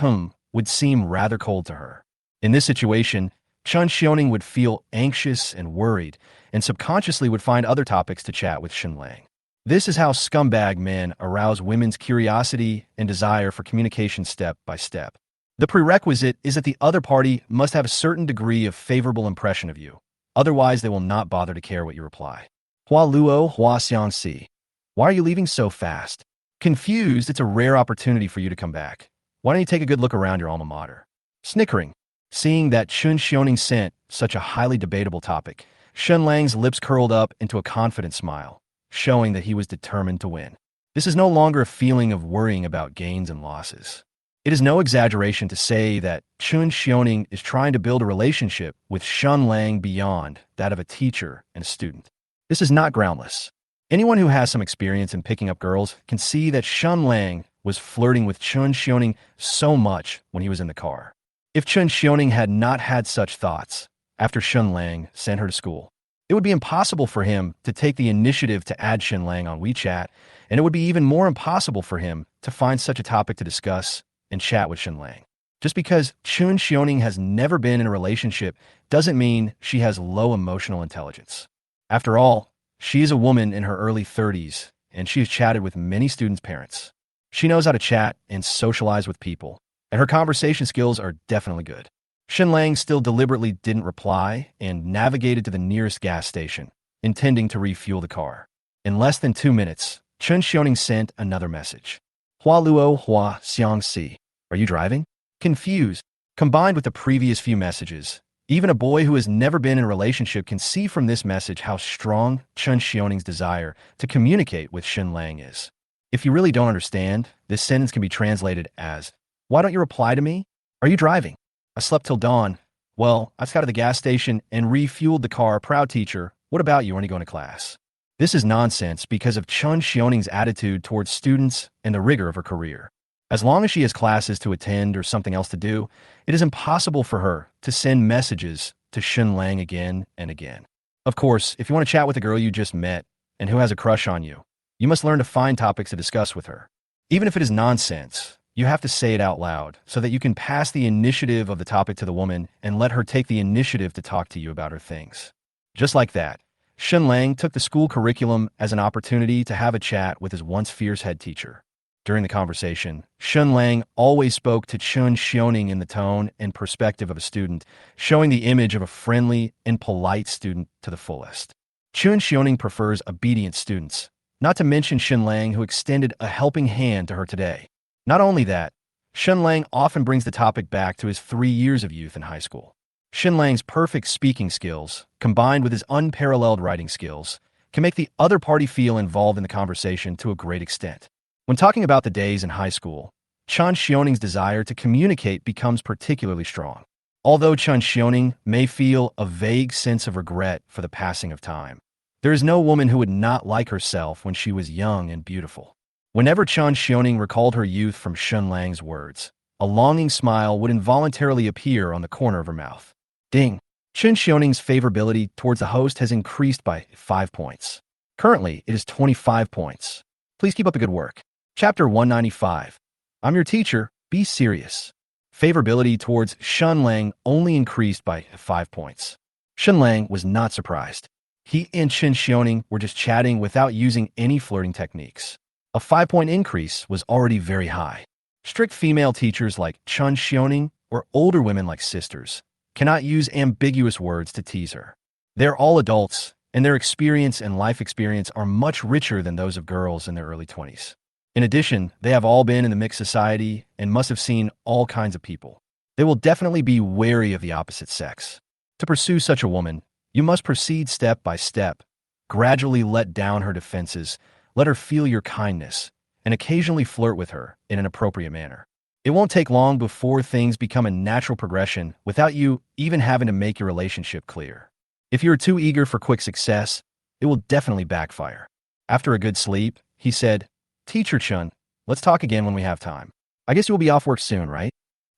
would seem rather cold to her. In this situation, Chen Xiaoning would feel anxious and worried, and subconsciously would find other topics to chat with Shen Lang. This is how scumbag men arouse women's curiosity and desire for communication step by step. The prerequisite is that the other party must have a certain degree of favorable impression of you. Otherwise, they will not bother to care what you reply. Hua Luo Hua Xiang Si. Why are you leaving so fast? Confused, it's a rare opportunity for you to come back. Why don't you take a good look around your alma mater? Snickering. Seeing that Chen Xiaoning sent such a highly debatable topic, Shen Lang's lips curled up into a confident smile, showing that he was determined to win. This is no longer a feeling of worrying about gains and losses. It is no exaggeration to say that Chen Xiaoning is trying to build a relationship with Shen Lang beyond that of a teacher and a student. This is not groundless. Anyone who has some experience in picking up girls can see that Shen Lang was flirting with Chen Xiaoning so much when he was in the car. If Chen Xiaoning had not had such thoughts after Shen Lang sent her to school, it would be impossible for him to take the initiative to add Shen Lang on WeChat, and it would be even more impossible for him to find such a topic to discuss and chat with Shen Lang. Just because Chen Xiaoning has never been in a relationship doesn't mean she has low emotional intelligence. After all, she is a woman in her early 30s, and she has chatted with many students' parents. She knows how to chat and socialize with people, and her conversation skills are definitely good. Shen Lang still deliberately didn't reply and navigated to the nearest gas station, intending to refuel the car. In less than 2 minutes, Chen Xiaoning sent another message. Hua Luo Hua Xiang Si. Are you driving? Confused, combined with the previous few messages, even a boy who has never been in a relationship can see from this message how strong Chen Xiaoning's desire to communicate with Shen Lang is. If you really don't understand, this sentence can be translated as, why don't you reply to me? Are you driving? I slept till dawn. Well, I just got to the gas station and refueled the car. Proud teacher. What about you? When are you going to class? This is nonsense because of Chen Xiaoning's attitude towards students and the rigor of her career. As long as she has classes to attend or something else to do, it is impossible for her to send messages to Shen Lang again and again. Of course, if you want to chat with a girl you just met and who has a crush on you, you must learn to find topics to discuss with her. Even if it is nonsense, you have to say it out loud so that you can pass the initiative of the topic to the woman and let her take the initiative to talk to you about her things. Just like that, Shen Lang took the school curriculum as an opportunity to have a chat with his once fierce head teacher. During the conversation, Shen Lang always spoke to Chen Xiaoning in the tone and perspective of a student, showing the image of a friendly and polite student to the fullest. Chen Xiaoning prefers obedient students, not to mention Shen Lang, who extended a helping hand to her today. Not only that, Shen Lang often brings the topic back to his 3 years of youth in high school. Shen Lang's perfect speaking skills, combined with his unparalleled writing skills, can make the other party feel involved in the conversation to a great extent. When talking about the days in high school, Chen Xiaoning's desire to communicate becomes particularly strong. Although Chen Xiaoning may feel a vague sense of regret for the passing of time, there is no woman who would not like herself when she was young and beautiful. Whenever Chen Xiaoning recalled her youth from Shen Lang's words, a longing smile would involuntarily appear on the corner of her mouth. Ding! Chen Xiaoning's favorability towards the host has increased by 5 points. Currently, it is 25 points. Please keep up the good work. Chapter 195. I'm your teacher. Be serious. Favorability towards Shen Lang only increased by 5 points. Shen Lang was not surprised. He and Chen Xiaoning were just chatting without using any flirting techniques. A 5-point increase was already very high. Strict female teachers like Chen Xiaoning or older women like sisters cannot use ambiguous words to tease her. They're all adults, and their experience and life experience are much richer than those of girls in their early 20s. In addition, they have all been in the mixed society and must have seen all kinds of people. They will definitely be wary of the opposite sex. To pursue such a woman, you must proceed step by step, gradually let down her defenses, let her feel your kindness, and occasionally flirt with her in an appropriate manner. It won't take long before things become a natural progression without you even having to make your relationship clear. If you're too eager for quick success, it will definitely backfire. After a good sleep, he said, "Teacher Chun, let's talk again when we have time. I guess you will be off work soon, right?"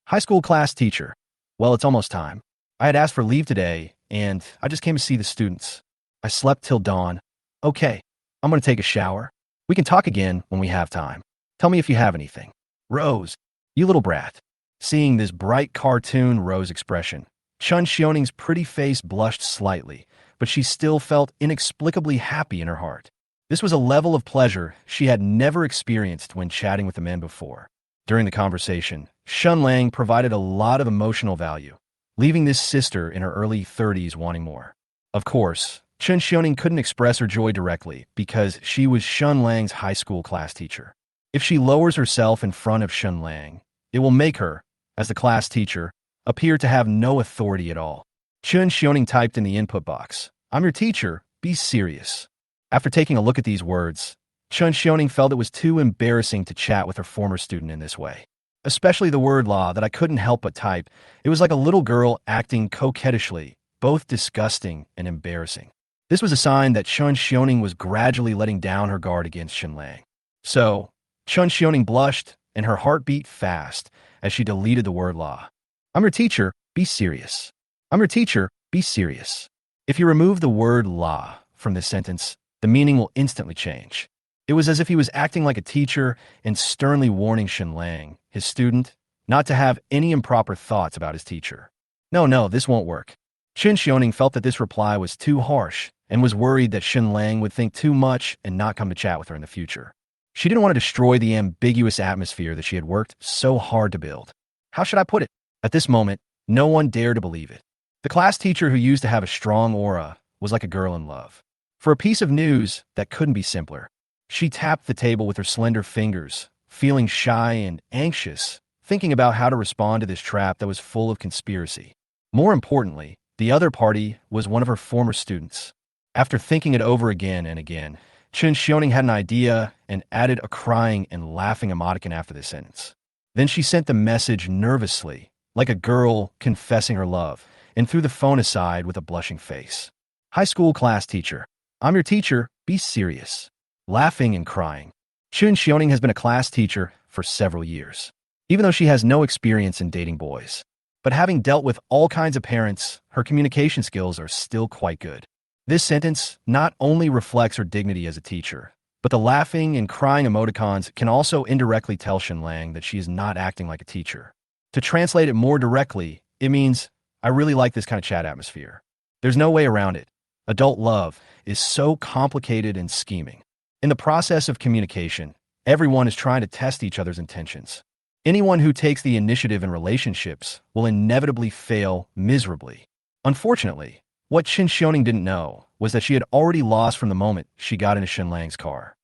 High school class teacher. "Well, it's almost time. I had asked for leave today, and I just came to see the students. I slept till dawn. Okay, I'm going to take a shower. We can talk again when we have time. Tell me if you have anything." "Rose, you little brat." Seeing this bright cartoon Rose expression, Chun Xiaoning's pretty face blushed slightly, but she still felt inexplicably happy in her heart. This was a level of pleasure she had never experienced when chatting with the men before. During the conversation, Shen Lang provided a lot of emotional value, leaving this sister in her early 30s wanting more. Of course, Chen Xiaoning couldn't express her joy directly because she was Shen Lang's high school class teacher. If she lowers herself in front of Shen Lang, it will make her, as the class teacher, appear to have no authority at all. Chen Xiaoning typed in the input box, "I'm your teacher, be serious." After taking a look at these words, Chen Xiaoning felt it was too embarrassing to chat with her former student in this way. Especially the word "law" that I couldn't help but type. It was like a little girl acting coquettishly, both disgusting and embarrassing. This was a sign that Chen Xiaoning was gradually letting down her guard against Shen Lang. So, Chen Xiaoning blushed, and her heart beat fast as she deleted the word "law." "I'm your teacher, be serious. I'm your teacher, be serious." If you remove the word "law" from this sentence, the meaning will instantly change. It was as if he was acting like a teacher and sternly warning Shen Lang, his student, not to have any improper thoughts about his teacher. No, this won't work. Chen Xiaoning felt that this reply was too harsh and was worried that Shen Lang would think too much and not come to chat with her in the future. She didn't want to destroy the ambiguous atmosphere that she had worked so hard to build. How should I put it? At this moment, no one dared to believe it. The class teacher who used to have a strong aura was like a girl in love. For a piece of news that couldn't be simpler, she tapped the table with her slender fingers, feeling shy and anxious, thinking about how to respond to this trap that was full of conspiracy. More importantly, the other party was one of her former students. After thinking it over again and again, Chen Xiaoning had an idea and added a crying and laughing emoticon after this sentence. Then she sent the message nervously, like a girl confessing her love, and threw the phone aside with a blushing face. "High school class teacher. I'm your teacher, be serious." Laughing and crying. Chen Xiaoning has been a class teacher for several years, even though she has no experience in dating boys. But having dealt with all kinds of parents, her communication skills are still quite good. This sentence not only reflects her dignity as a teacher, but the laughing and crying emoticons can also indirectly tell Shen Lang that she is not acting like a teacher. To translate it more directly, it means, I really like this kind of chat atmosphere. There's no way around it. Adult love is so complicated and scheming. In the process of communication, everyone is trying to test each other's intentions. Anyone who takes the initiative in relationships will inevitably fail miserably. Unfortunately, what Chen Xiaoning didn't know was that she had already lost from the moment she got into Shen Lang's car.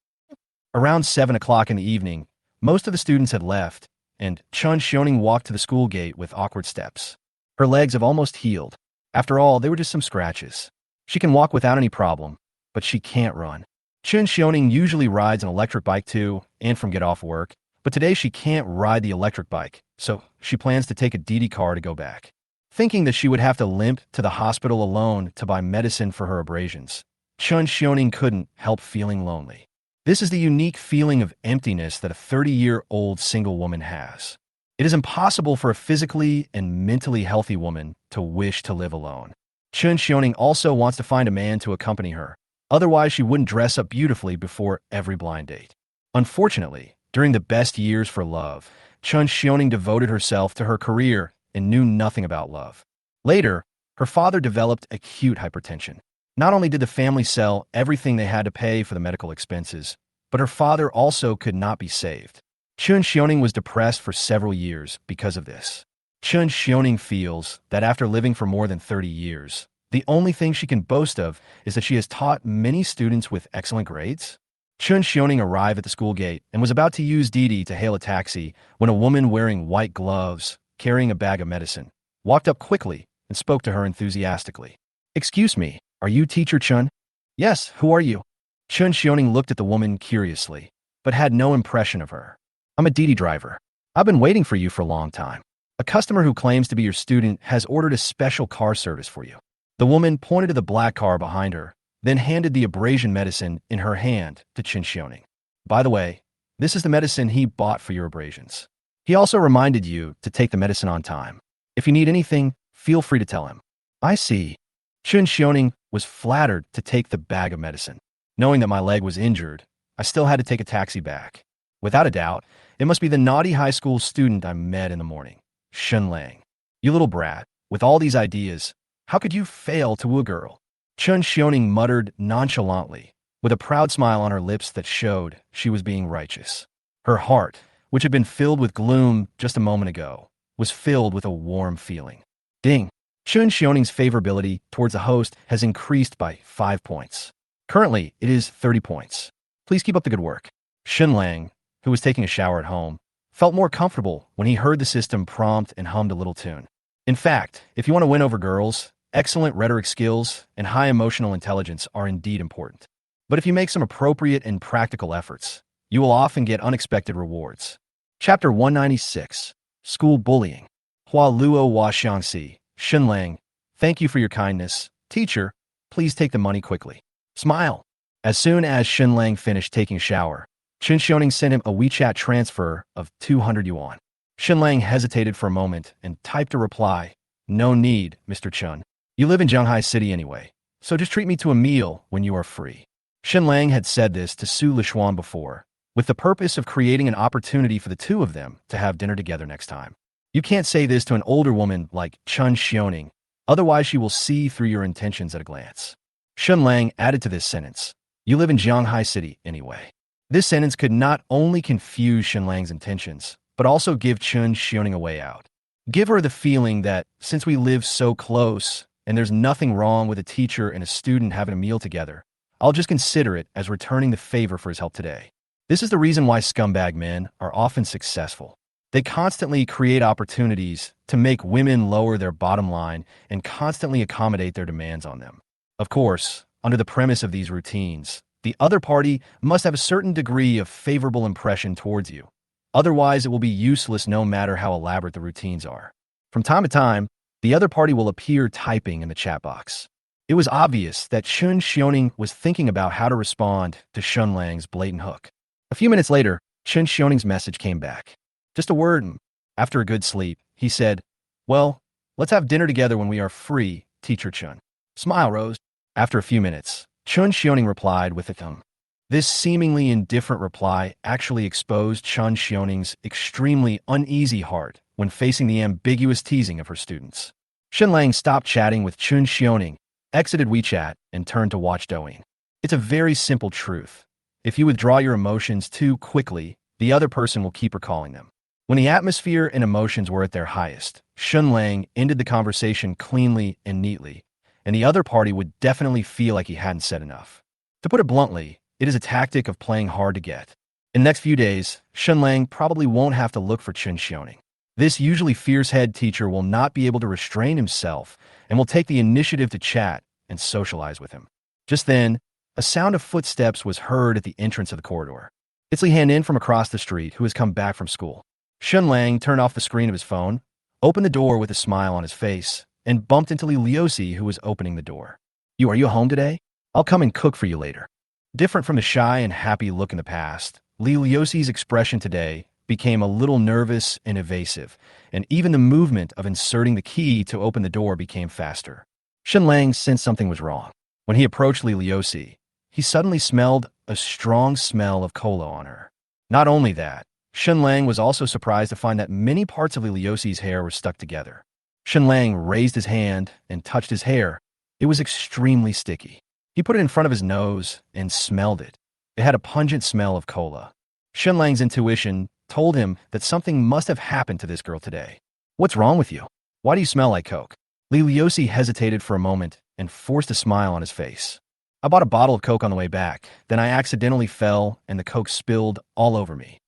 Around 7 o'clock in the evening, most of the students had left, and Chen Xiaoning walked to the school gate with awkward steps. Her legs have almost healed. After all, they were just some scratches. She can walk without any problem, but she can't run. Chen Xiaoning usually rides an electric bike to and from get off work, but today she can't ride the electric bike, so she plans to take a DD car to go back. Thinking that she would have to limp to the hospital alone to buy medicine for her abrasions, Chen Xiaoning couldn't help feeling lonely. This is the unique feeling of emptiness that a 30-year-old single woman has. It is impossible for a physically and mentally healthy woman to wish to live alone. Chen Xiaoning also wants to find a man to accompany her. Otherwise, she wouldn't dress up beautifully before every blind date. Unfortunately, During the best years for love, Chun Xiaoning devoted herself to her career and knew nothing about love. Later, her father developed acute hypertension. Not only did the family sell everything they had to pay for the medical expenses, but her father also could not be saved. Chun Xiaoning was depressed for several years because of this. Chun Xiaoning feels that after living for more than 30 years, the only thing she can boast of is that she has taught many students with excellent grades. Chun Xiaoning arrived at the school gate and was about to use Didi to hail a taxi when a woman wearing white gloves, carrying a bag of medicine, walked up quickly and spoke to her enthusiastically. "Excuse me, are you teacher Chun?" "Yes, who are you?" Chun Xiaoning looked at the woman curiously, but had no impression of her. "I'm a Didi driver. I've been waiting for you for a long time. A customer who claims to be your student has ordered a special car service for you." The woman pointed to the black car behind her, then handed the abrasion medicine in her hand to Chun Xiaoning. "By the way, this is the medicine he bought for your abrasions. He also reminded you to take the medicine on time. If you need anything, feel free to tell him." "I see." Chun Xiaoning was flattered to take the bag of medicine. Knowing that my leg was injured, I still had to take a taxi back. Without a doubt, it must be the naughty high school student I met in the morning, Shen Lang. "You little brat, with all these ideas, how could you fail to woo a girl?" Chun Xiaoning muttered nonchalantly, with a proud smile on her lips that showed she was being righteous. Her heart, which had been filled with gloom just a moment ago, was filled with a warm feeling. Ding! Chun Xiaoning's favorability towards the host has increased by 5 points. Currently, it is 30 points. Please keep up the good work. Shen Lang, who was taking a shower at home, felt more comfortable when he heard the system prompt and hummed a little tune. In fact, if you want to win over girls, excellent rhetoric skills and high emotional intelligence are indeed important. But if you make some appropriate and practical efforts, you will often get unexpected rewards. Chapter 196, School Bullying. Hua Luo Hua Xiangxi, Shen Lang, thank you for your kindness. Teacher, please take the money quickly. Smile. As soon as Shen Lang finished taking a shower, Chun Xiaoning sent him a WeChat transfer of 200 yuan. Shen Lang hesitated for a moment and typed a reply. "No need, Mr. Chun. You live in Shanghai City anyway, so just treat me to a meal when you are free." Shen Lang had said this to Su Lishuan before, with the purpose of creating an opportunity for the two of them to have dinner together next time. You can't say this to an older woman like Chun Xiaoning, otherwise she will see through your intentions at a glance. Shen Lang added to this sentence, "You live in Shanghai City anyway." This sentence could not only confuse Shen Lang's intentions, but also give Chun Xiaoning a way out. Give her the feeling that, since we live so close, and there's nothing wrong with a teacher and a student having a meal together, I'll just consider it as returning the favor for his help today. This is the reason why scumbag men are often successful. They constantly create opportunities to make women lower their bottom line and constantly accommodate their demands on them. Of course, under the premise of these routines, the other party must have a certain degree of favorable impression towards you. Otherwise, it will be useless no matter how elaborate the routines are. From time to time, the other party will appear typing in the chat box. It was obvious that Chun Xiaoning was thinking about how to respond to Shen Lang's blatant hook. A few minutes later, Chun Xiaoning's message came back. Just a word. After a good sleep, he said, "Well, let's have dinner together when we are free, Teacher Chun." Smile, Rose. After a few minutes, Chun Xiaoning replied with a thumb. This seemingly indifferent reply actually exposed Chun Xiaoning's extremely uneasy heart when facing the ambiguous teasing of her students. Shen Lang stopped chatting with Chun Xiaoning, exited WeChat, and turned to watch Douyin. It's a very simple truth. If you withdraw your emotions too quickly, the other person will keep recalling them. When the atmosphere and emotions were at their highest, Shen Lang ended the conversation cleanly and neatly, and the other party would definitely feel like he hadn't said enough. To put it bluntly, it is a tactic of playing hard to get. In the next few days, Shen Lang probably won't have to look for Chun Xiaoning. This usually fierce head teacher will not be able to restrain himself and will take the initiative to chat and socialize with him. Just then, a sound of footsteps was heard at the entrance of the corridor. It's Li Han from across the street, who has come back from school. Shen Lang turned off the screen of his phone, opened the door with a smile on his face, and bumped into Li Liuxi, who was opening the door. Are you home today? I'll come and cook for you later." Different from the shy and happy look in the past, Li Liuxi's expression today became a little nervous and evasive, and even the movement of inserting the key to open the door became faster. Shen Lang sensed something was wrong. When he approached Li Liuxi, he suddenly smelled a strong smell of cola on her. Not only that, Shen Lang was also surprised to find that many parts of Li Liuxi's hair were stuck together. Shen Lang raised his hand and touched his hair. It was extremely sticky. He put it in front of his nose and smelled it. It had a pungent smell of cola. Shen Lang's intuition told him that something must have happened to this girl today. What's wrong with you? Why do you smell like Coke? Li Liuxi hesitated for a moment and forced a smile on his face. I bought a bottle of Coke on the way back. Then I accidentally fell and the Coke spilled all over me.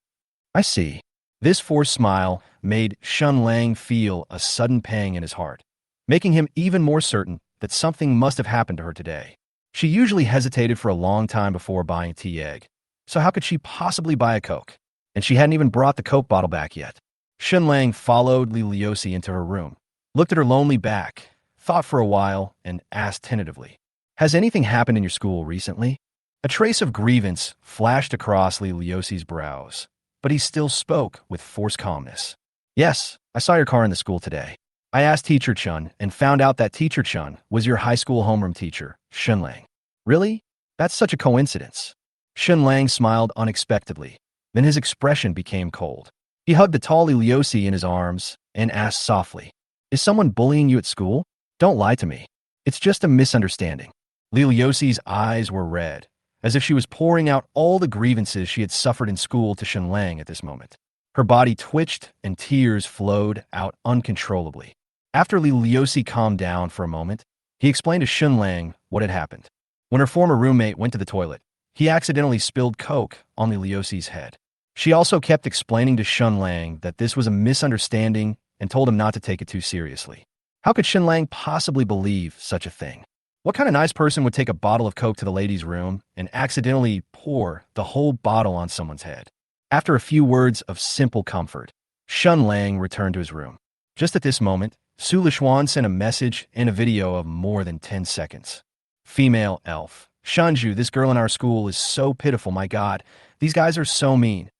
I see. This forced smile made Shen Lang feel a sudden pang in his heart, making him even more certain that something must have happened to her today. She usually hesitated for a long time before buying a tea egg, so how could she possibly buy a Coke? And she hadn't even brought the Coke bottle back yet. Shen Lang followed Li Liuxi into her room, looked at her lonely back, thought for a while, and asked tentatively, "Has anything happened in your school recently?" A trace of grievance flashed across Li Liuxi's brows, but he still spoke with forced calmness. "Yes, I saw your car in the school today. I asked Teacher Chun and found out that Teacher Chun was your high school homeroom teacher, Shen Lang." "Really? That's such a coincidence." Shen Lang smiled unexpectedly. Then his expression became cold. He hugged the tall Li Liuxi in his arms and asked softly, "Is someone bullying you at school? Don't lie to me. It's just a misunderstanding." Li Liuxi's eyes were red, as if she was pouring out all the grievances she had suffered in school to Shen Lang at this moment. Her body twitched and tears flowed out uncontrollably. After Li Liuxi calmed down for a moment, he explained to Shen Lang what had happened. When her former roommate went to the toilet, he accidentally spilled Coke on Li Liuxi's head. She also kept explaining to Shen Lang that this was a misunderstanding and told him not to take it too seriously. How could Shen Lang possibly believe such a thing? What kind of nice person would take a bottle of Coke to the ladies' room and accidentally pour the whole bottle on someone's head? After a few words of simple comfort, Shen Lang returned to his room. Just at this moment, Su Lishuan sent a message and a video of more than 10 seconds. Female elf. "Shanju, this girl in our school is so pitiful, my god. These guys are so mean."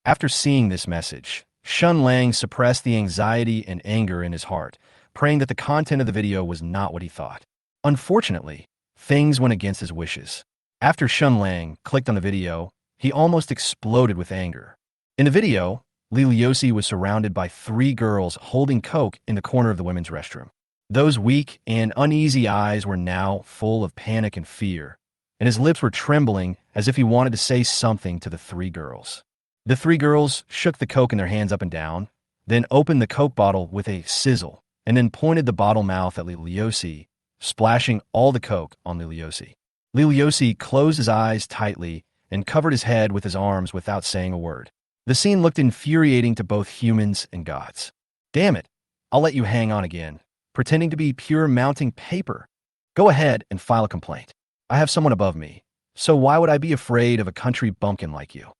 After seeing this message, Shen Lang suppressed the anxiety and anger in his heart, praying that the content of the video was not what he thought. Unfortunately, things went against his wishes. After Shen Lang clicked on the video, he almost exploded with anger. In the video, Li Liuxi was surrounded by 3 girls holding Coke in the corner of the women's restroom. Those weak and uneasy eyes were now full of panic and fear, and his lips were trembling as if he wanted to say something to the 3 girls. The 3 girls shook the Coke in their hands up and down, then opened the Coke bottle with a sizzle, and then pointed the bottle mouth at Li Liuxi, splashing all the Coke on Li Liuxi. Li Liuxi closed his eyes tightly and covered his head with his arms without saying a word. The scene looked infuriating to both humans and gods. "Damn it, I'll let you hang on again, pretending to be pure mounting paper. Go ahead and file a complaint. I have someone above me, so why would I be afraid of a country bumpkin like you?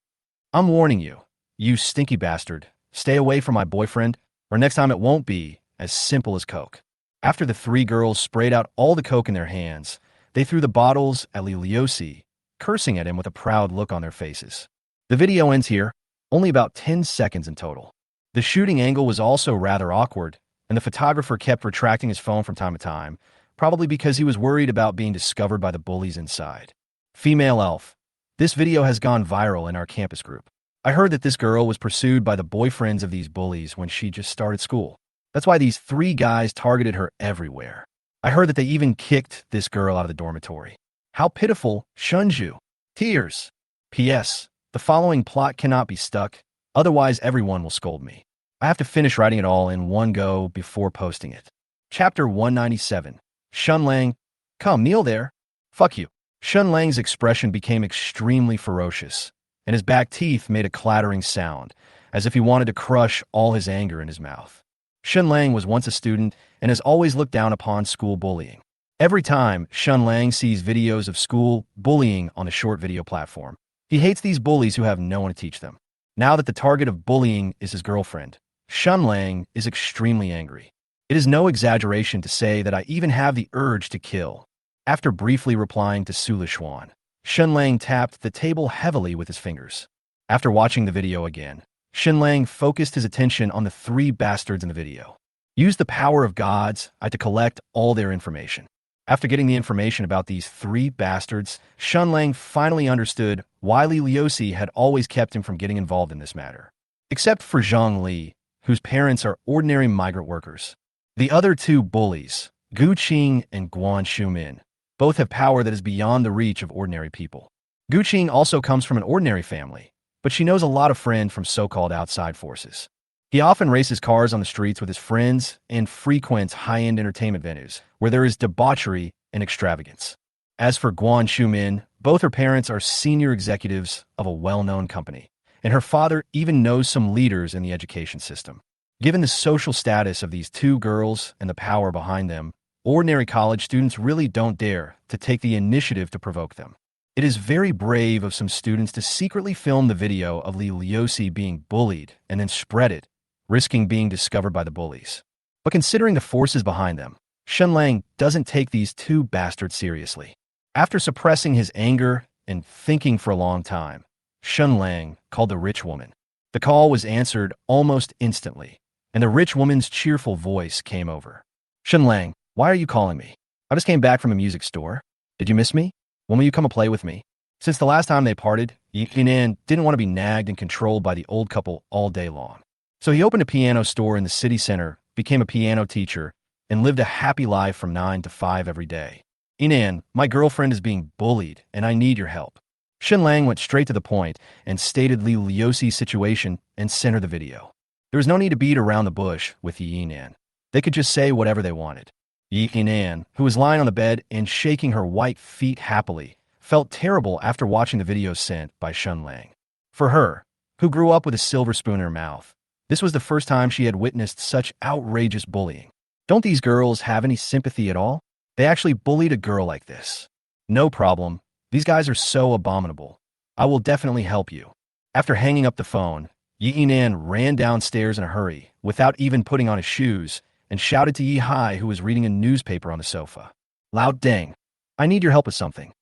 I'm warning you, you stinky bastard. Stay away from my boyfriend, or next time it won't be as simple as Coke." After the 3 girls sprayed out all the Coke in their hands, they threw the bottles at Li Liuxi, cursing at him with a proud look on their faces. The video ends here, only about 10 seconds in total. The shooting angle was also rather awkward, and the photographer kept retracting his phone from time to time, probably because he was worried about being discovered by the bullies inside. Female elf. This video has gone viral in our campus group. I heard that this girl was pursued by the boyfriends of these bullies when she just started school. That's why these 3 guys targeted her everywhere. I heard that they even kicked this girl out of the dormitory. How pitiful, Shunju. Tears. P.S. The following plot cannot be stuck, otherwise everyone will scold me. I have to finish writing it all in one go before posting it. Chapter 197. Shen Lang. "Come, kneel there." "Fuck you." Shen Lang's expression became extremely ferocious, and his back teeth made a clattering sound, as if he wanted to crush all his anger in his mouth. Shen Lang was once a student and has always looked down upon school bullying. Every time Shen Lang sees videos of school bullying on a short video platform, he hates these bullies who have no one to teach them. Now that the target of bullying is his girlfriend, Shen Lang is extremely angry. It is no exaggeration to say that I even have the urge to kill. After briefly replying to Su Lishuan, Shen Lang tapped the table heavily with his fingers. After watching the video again, Shen Lang focused his attention on the 3 bastards in the video. Use the power of gods to collect all their information. After getting the information about these three bastards, Shen Lang finally understood why Li Liuxi had always kept him from getting involved in this matter. Except for Zhang Li, whose parents are ordinary migrant workers. The other two bullies, Gu Qing and Guan Shumin, both have power that is beyond the reach of ordinary people. Gu Qing also comes from an ordinary family, but she knows a lot of friends from so-called outside forces. He often races cars on the streets with his friends and frequents high-end entertainment venues, where there is debauchery and extravagance. As for Guan Shumin, both her parents are senior executives of a well-known company, and her father even knows some leaders in the education system. Given the social status of these two girls and the power behind them, ordinary college students really don't dare to take the initiative to provoke them. It is very brave of some students to secretly film the video of Li Liuxi being bullied and then spread it, risking being discovered by the bullies. But considering the forces behind them, Shen Lang doesn't take these two bastards seriously. After suppressing his anger and thinking for a long time, Shen Lang called the rich woman. The call was answered almost instantly, and the rich woman's cheerful voice came over. Shen Lang, why are you calling me? I just came back from a music store. Did you miss me? When will you come and play with me? Since the last time they parted, Yinan didn't want to be nagged and controlled by the old couple all day long. So he opened a piano store in the city center, became a piano teacher, and lived a happy life from 9 to 5 every day. Yinan, my girlfriend is being bullied, and I need your help. Shen Lang went straight to the point and stated Li Liuxi's situation and sent her the video. There was no need to beat around the bush with Yinan. They could just say whatever they wanted. Yinan, who was lying on the bed and shaking her white feet happily, felt terrible after watching the video sent by Shen Lang. For her, who grew up with a silver spoon in her mouth, this was the first time she had witnessed such outrageous bullying. Don't these girls have any sympathy at all? They actually bullied a girl like this. No problem. These guys are so abominable. I will definitely help you. After hanging up the phone, Yinan ran downstairs in a hurry, without even putting on his shoes, and shouted to Yi Hai, who was reading a newspaper on the sofa. Loud dang. I need your help with something.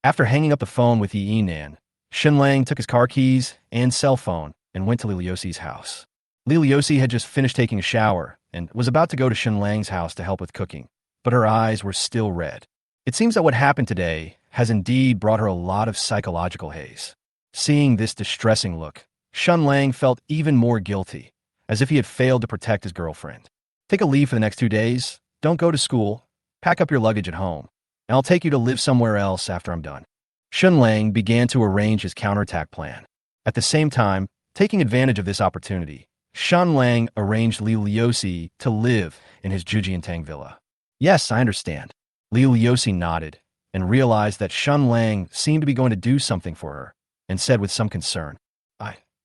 After hanging up the phone with Yinan, Shen Lang took his car keys and cell phone and went to Li Liuxi's house. Li Liuxi had just finished taking a shower and was about to go to Shen Lang's house to help with cooking, but her eyes were still red. It seems that what happened today has indeed brought her a lot of psychological haze. Seeing this distressing look, Shen Lang felt even more guilty, as if he had failed to protect his girlfriend. Take a leave for the next 2 days, don't go to school, pack up your luggage at home, and I'll take you to live somewhere else after I'm done. Shen Lang began to arrange his counterattack plan. At the same time, taking advantage of this opportunity, Shen Lang arranged Li Liuxi to live in his Jujiantang villa. Yes, I understand. Li Liuxi nodded and realized that Shen Lang seemed to be going to do something for her and said with some concern,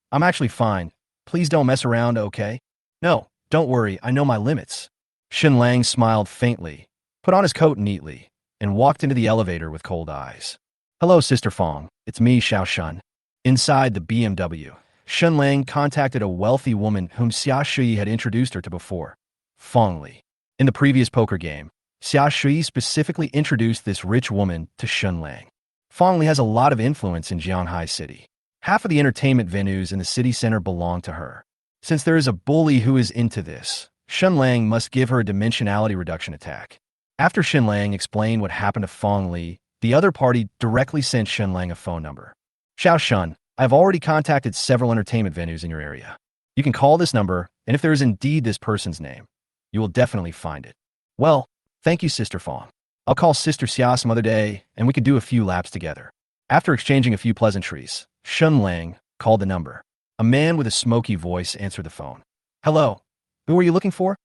I'm actually fine. Please don't mess around, okay? No, don't worry, I know my limits. Shen Lang smiled faintly, put on his coat neatly, and walked into the elevator with cold eyes. Hello, Sister Fong. It's me, Xiao Shun. Inside the BMW, Shen Lang contacted a wealthy woman whom Xia Shui had introduced her to before, Fong Li. In the previous poker game, Xia Shui specifically introduced this rich woman to Shen Lang. Fong Li has a lot of influence in Jianghai City. Half of the entertainment venues in the city center belong to her. Since there is a bully who is into this, Shen Lang must give her a dimensionality reduction attack. After Shen Lang explained what happened to Fong Li, the other party directly sent Shen Lang a phone number. Xiao Shun, I've already contacted several entertainment venues in your area. You can call this number, and if there is indeed this person's name, you will definitely find it. Well, thank you, Sister Fong. I'll call Sister Xia some other day, and we could do a few laps together. After exchanging a few pleasantries, Shen Lang called the number. A man with a smoky voice answered the phone. Hello, who are you looking for?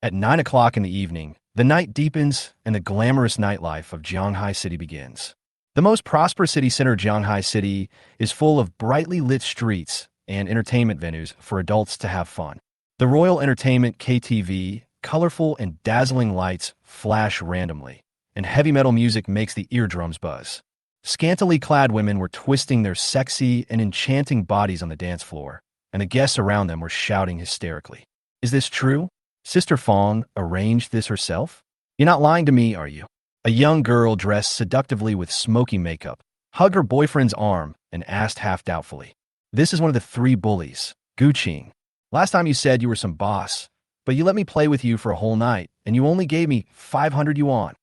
At 9 o'clock in the evening, the night deepens and the glamorous nightlife of Jianghai City begins. The most prosperous city center, Jianghai City, is full of brightly lit streets and entertainment venues for adults to have fun. The Royal Entertainment KTV, colorful and dazzling lights flash randomly, and heavy metal music makes the eardrums buzz. Scantily clad women were twisting their sexy and enchanting bodies on the dance floor, and the guests around them were shouting hysterically. Is this true? Sister Fong arranged this herself? You're not lying to me, are you? A young girl dressed seductively with smoky makeup hugged her boyfriend's arm and asked half doubtfully. This is one of the 3 bullies, Gu Qing. Last time you said you were some boss, but you let me play with you for a whole night, and you only gave me 500 yuan.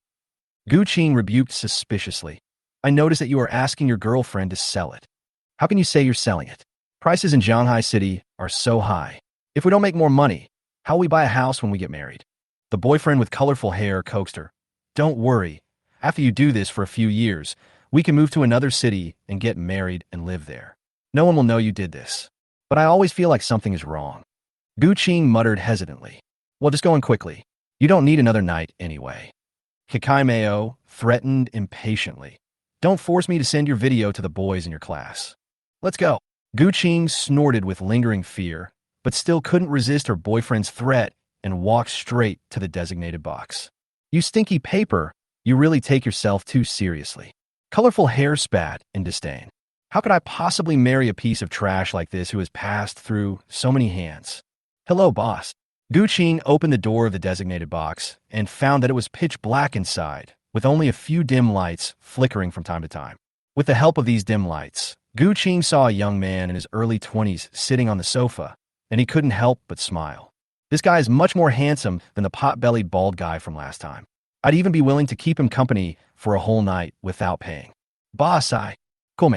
Gu Qing rebuked suspiciously. I notice that you are asking your girlfriend to sell it. How can you say you're selling it? Prices in Shanghai City are so high. If we don't make more money, how will we buy a house when we get married? The boyfriend with colorful hair coaxed her. Don't worry. After you do this for a few years, we can move to another city and get married and live there. No one will know you did this. But I always feel like something is wrong. Gu Qing muttered hesitantly. Well, just go in quickly. You don't need another night anyway. Kakaimeo threatened impatiently. Don't force me to send your video to the boys in your class. Let's go. Gu Qing snorted with lingering fear, but still couldn't resist her boyfriend's threat and walked straight to the designated box. You stinky paper, you really take yourself too seriously. Colorful hair spat in disdain. How could I possibly marry a piece of trash like this who has passed through so many hands? Hello, boss. Gu Qing opened the door of the designated box and found that it was pitch black inside, with only a few dim lights flickering from time to time. With the help of these dim lights, Gu Qing saw a young man in his early 20s sitting on the sofa, and he couldn't help but smile. This guy is much more handsome than the pot-bellied bald guy from last time. I'd even be willing to keep him company for a whole night without paying. Boss, come.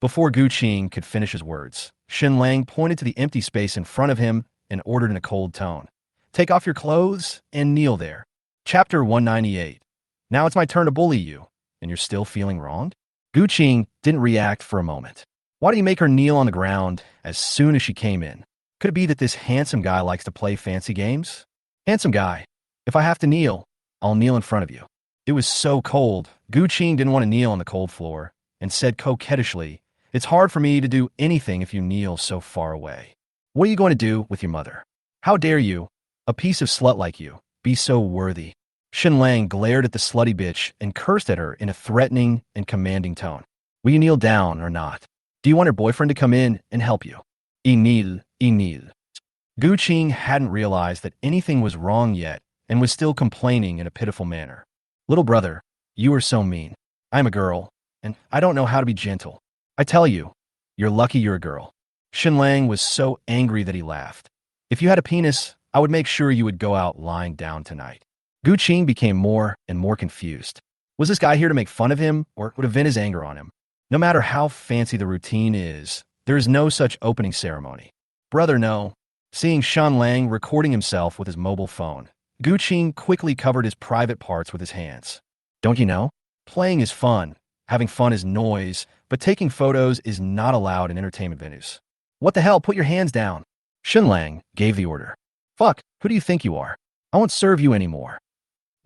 Before Gu Qing could finish his words, Shen Lang pointed to the empty space in front of him and ordered in a cold tone. Take off your clothes and kneel there. Chapter 198. Now it's my turn to bully you, and you're still feeling wronged? Gu Qing didn't react for a moment. Why do you make her kneel on the ground as soon as she came in? Could it be that this handsome guy likes to play fancy games? Handsome guy, if I have to kneel, I'll kneel in front of you. It was so cold, Gu Qing didn't want to kneel on the cold floor, and said coquettishly, it's hard for me to do anything if you kneel so far away. What are you going to do with your mother? How dare you, a piece of slut like you, be so worthy? Shen Lang glared at the slutty bitch and cursed at her in a threatening and commanding tone. Will you kneel down or not? Do you want her boyfriend to come in and help you? Kneel. Gu Qing hadn't realized that anything was wrong yet and was still complaining in a pitiful manner. Little brother, you are so mean. I'm a girl, and I don't know how to be gentle. I tell you, you're lucky you're a girl. Shen Lang was so angry that he laughed. If you had a penis, I would make sure you would go out lying down tonight. Gu Qing became more and more confused. Was this guy here to make fun of him or to vent his anger on him? No matter how fancy the routine is, there is no such opening ceremony. Brother, no. Seeing Shen Lang recording himself with his mobile phone, Gu Qing quickly covered his private parts with his hands. Don't you know? Playing is fun, having fun is noise, but taking photos is not allowed in entertainment venues. What the hell? Put your hands down. Shen Lang gave the order. Fuck, who do you think you are? I won't serve you anymore.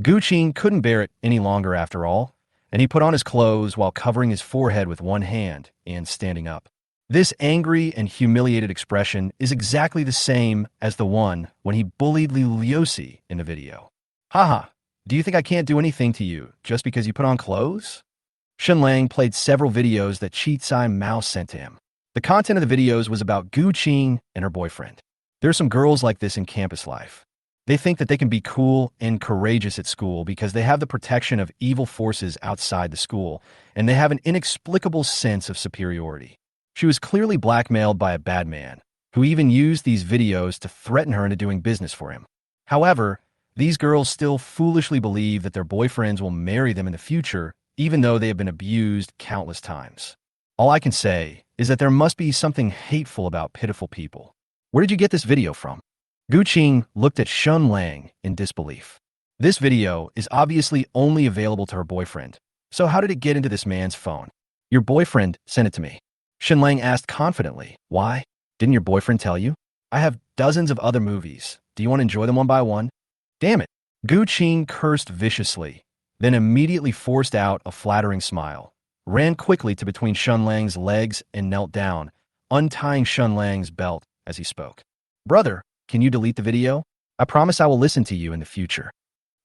Gu Qing couldn't bear it any longer after all, and he put on his clothes while covering his forehead with one hand and standing up. This angry and humiliated expression is exactly the same as the one when he bullied Li Liusi in the video. Haha, do you think I can't do anything to you just because you put on clothes? Shen Lang played several videos that Chi Tsai Mao sent to him. The content of the videos was about Gu Qing and her boyfriend. There are some girls like this in campus life. They think that they can be cool and courageous at school because they have the protection of evil forces outside the school, and they have an inexplicable sense of superiority. She was clearly blackmailed by a bad man, who even used these videos to threaten her into doing business for him. However, these girls still foolishly believe that their boyfriends will marry them in the future, even though they have been abused countless times. All I can say is that there must be something hateful about pitiful people. Where did you get this video from? Gu Qing looked at Shen Lang in disbelief. This video is obviously only available to her boyfriend, so how did it get into this man's phone? Your boyfriend sent it to me. Shen Lang asked confidently. Why? Didn't your boyfriend tell you? I have dozens of other movies. Do you want to enjoy them one by one? Damn it. Gu Qing cursed viciously, then immediately forced out a flattering smile, ran quickly to between Shen Lang's legs and knelt down, untying Shen Lang's belt as he spoke. Brother, can you delete the video? I promise I will listen to you in the future.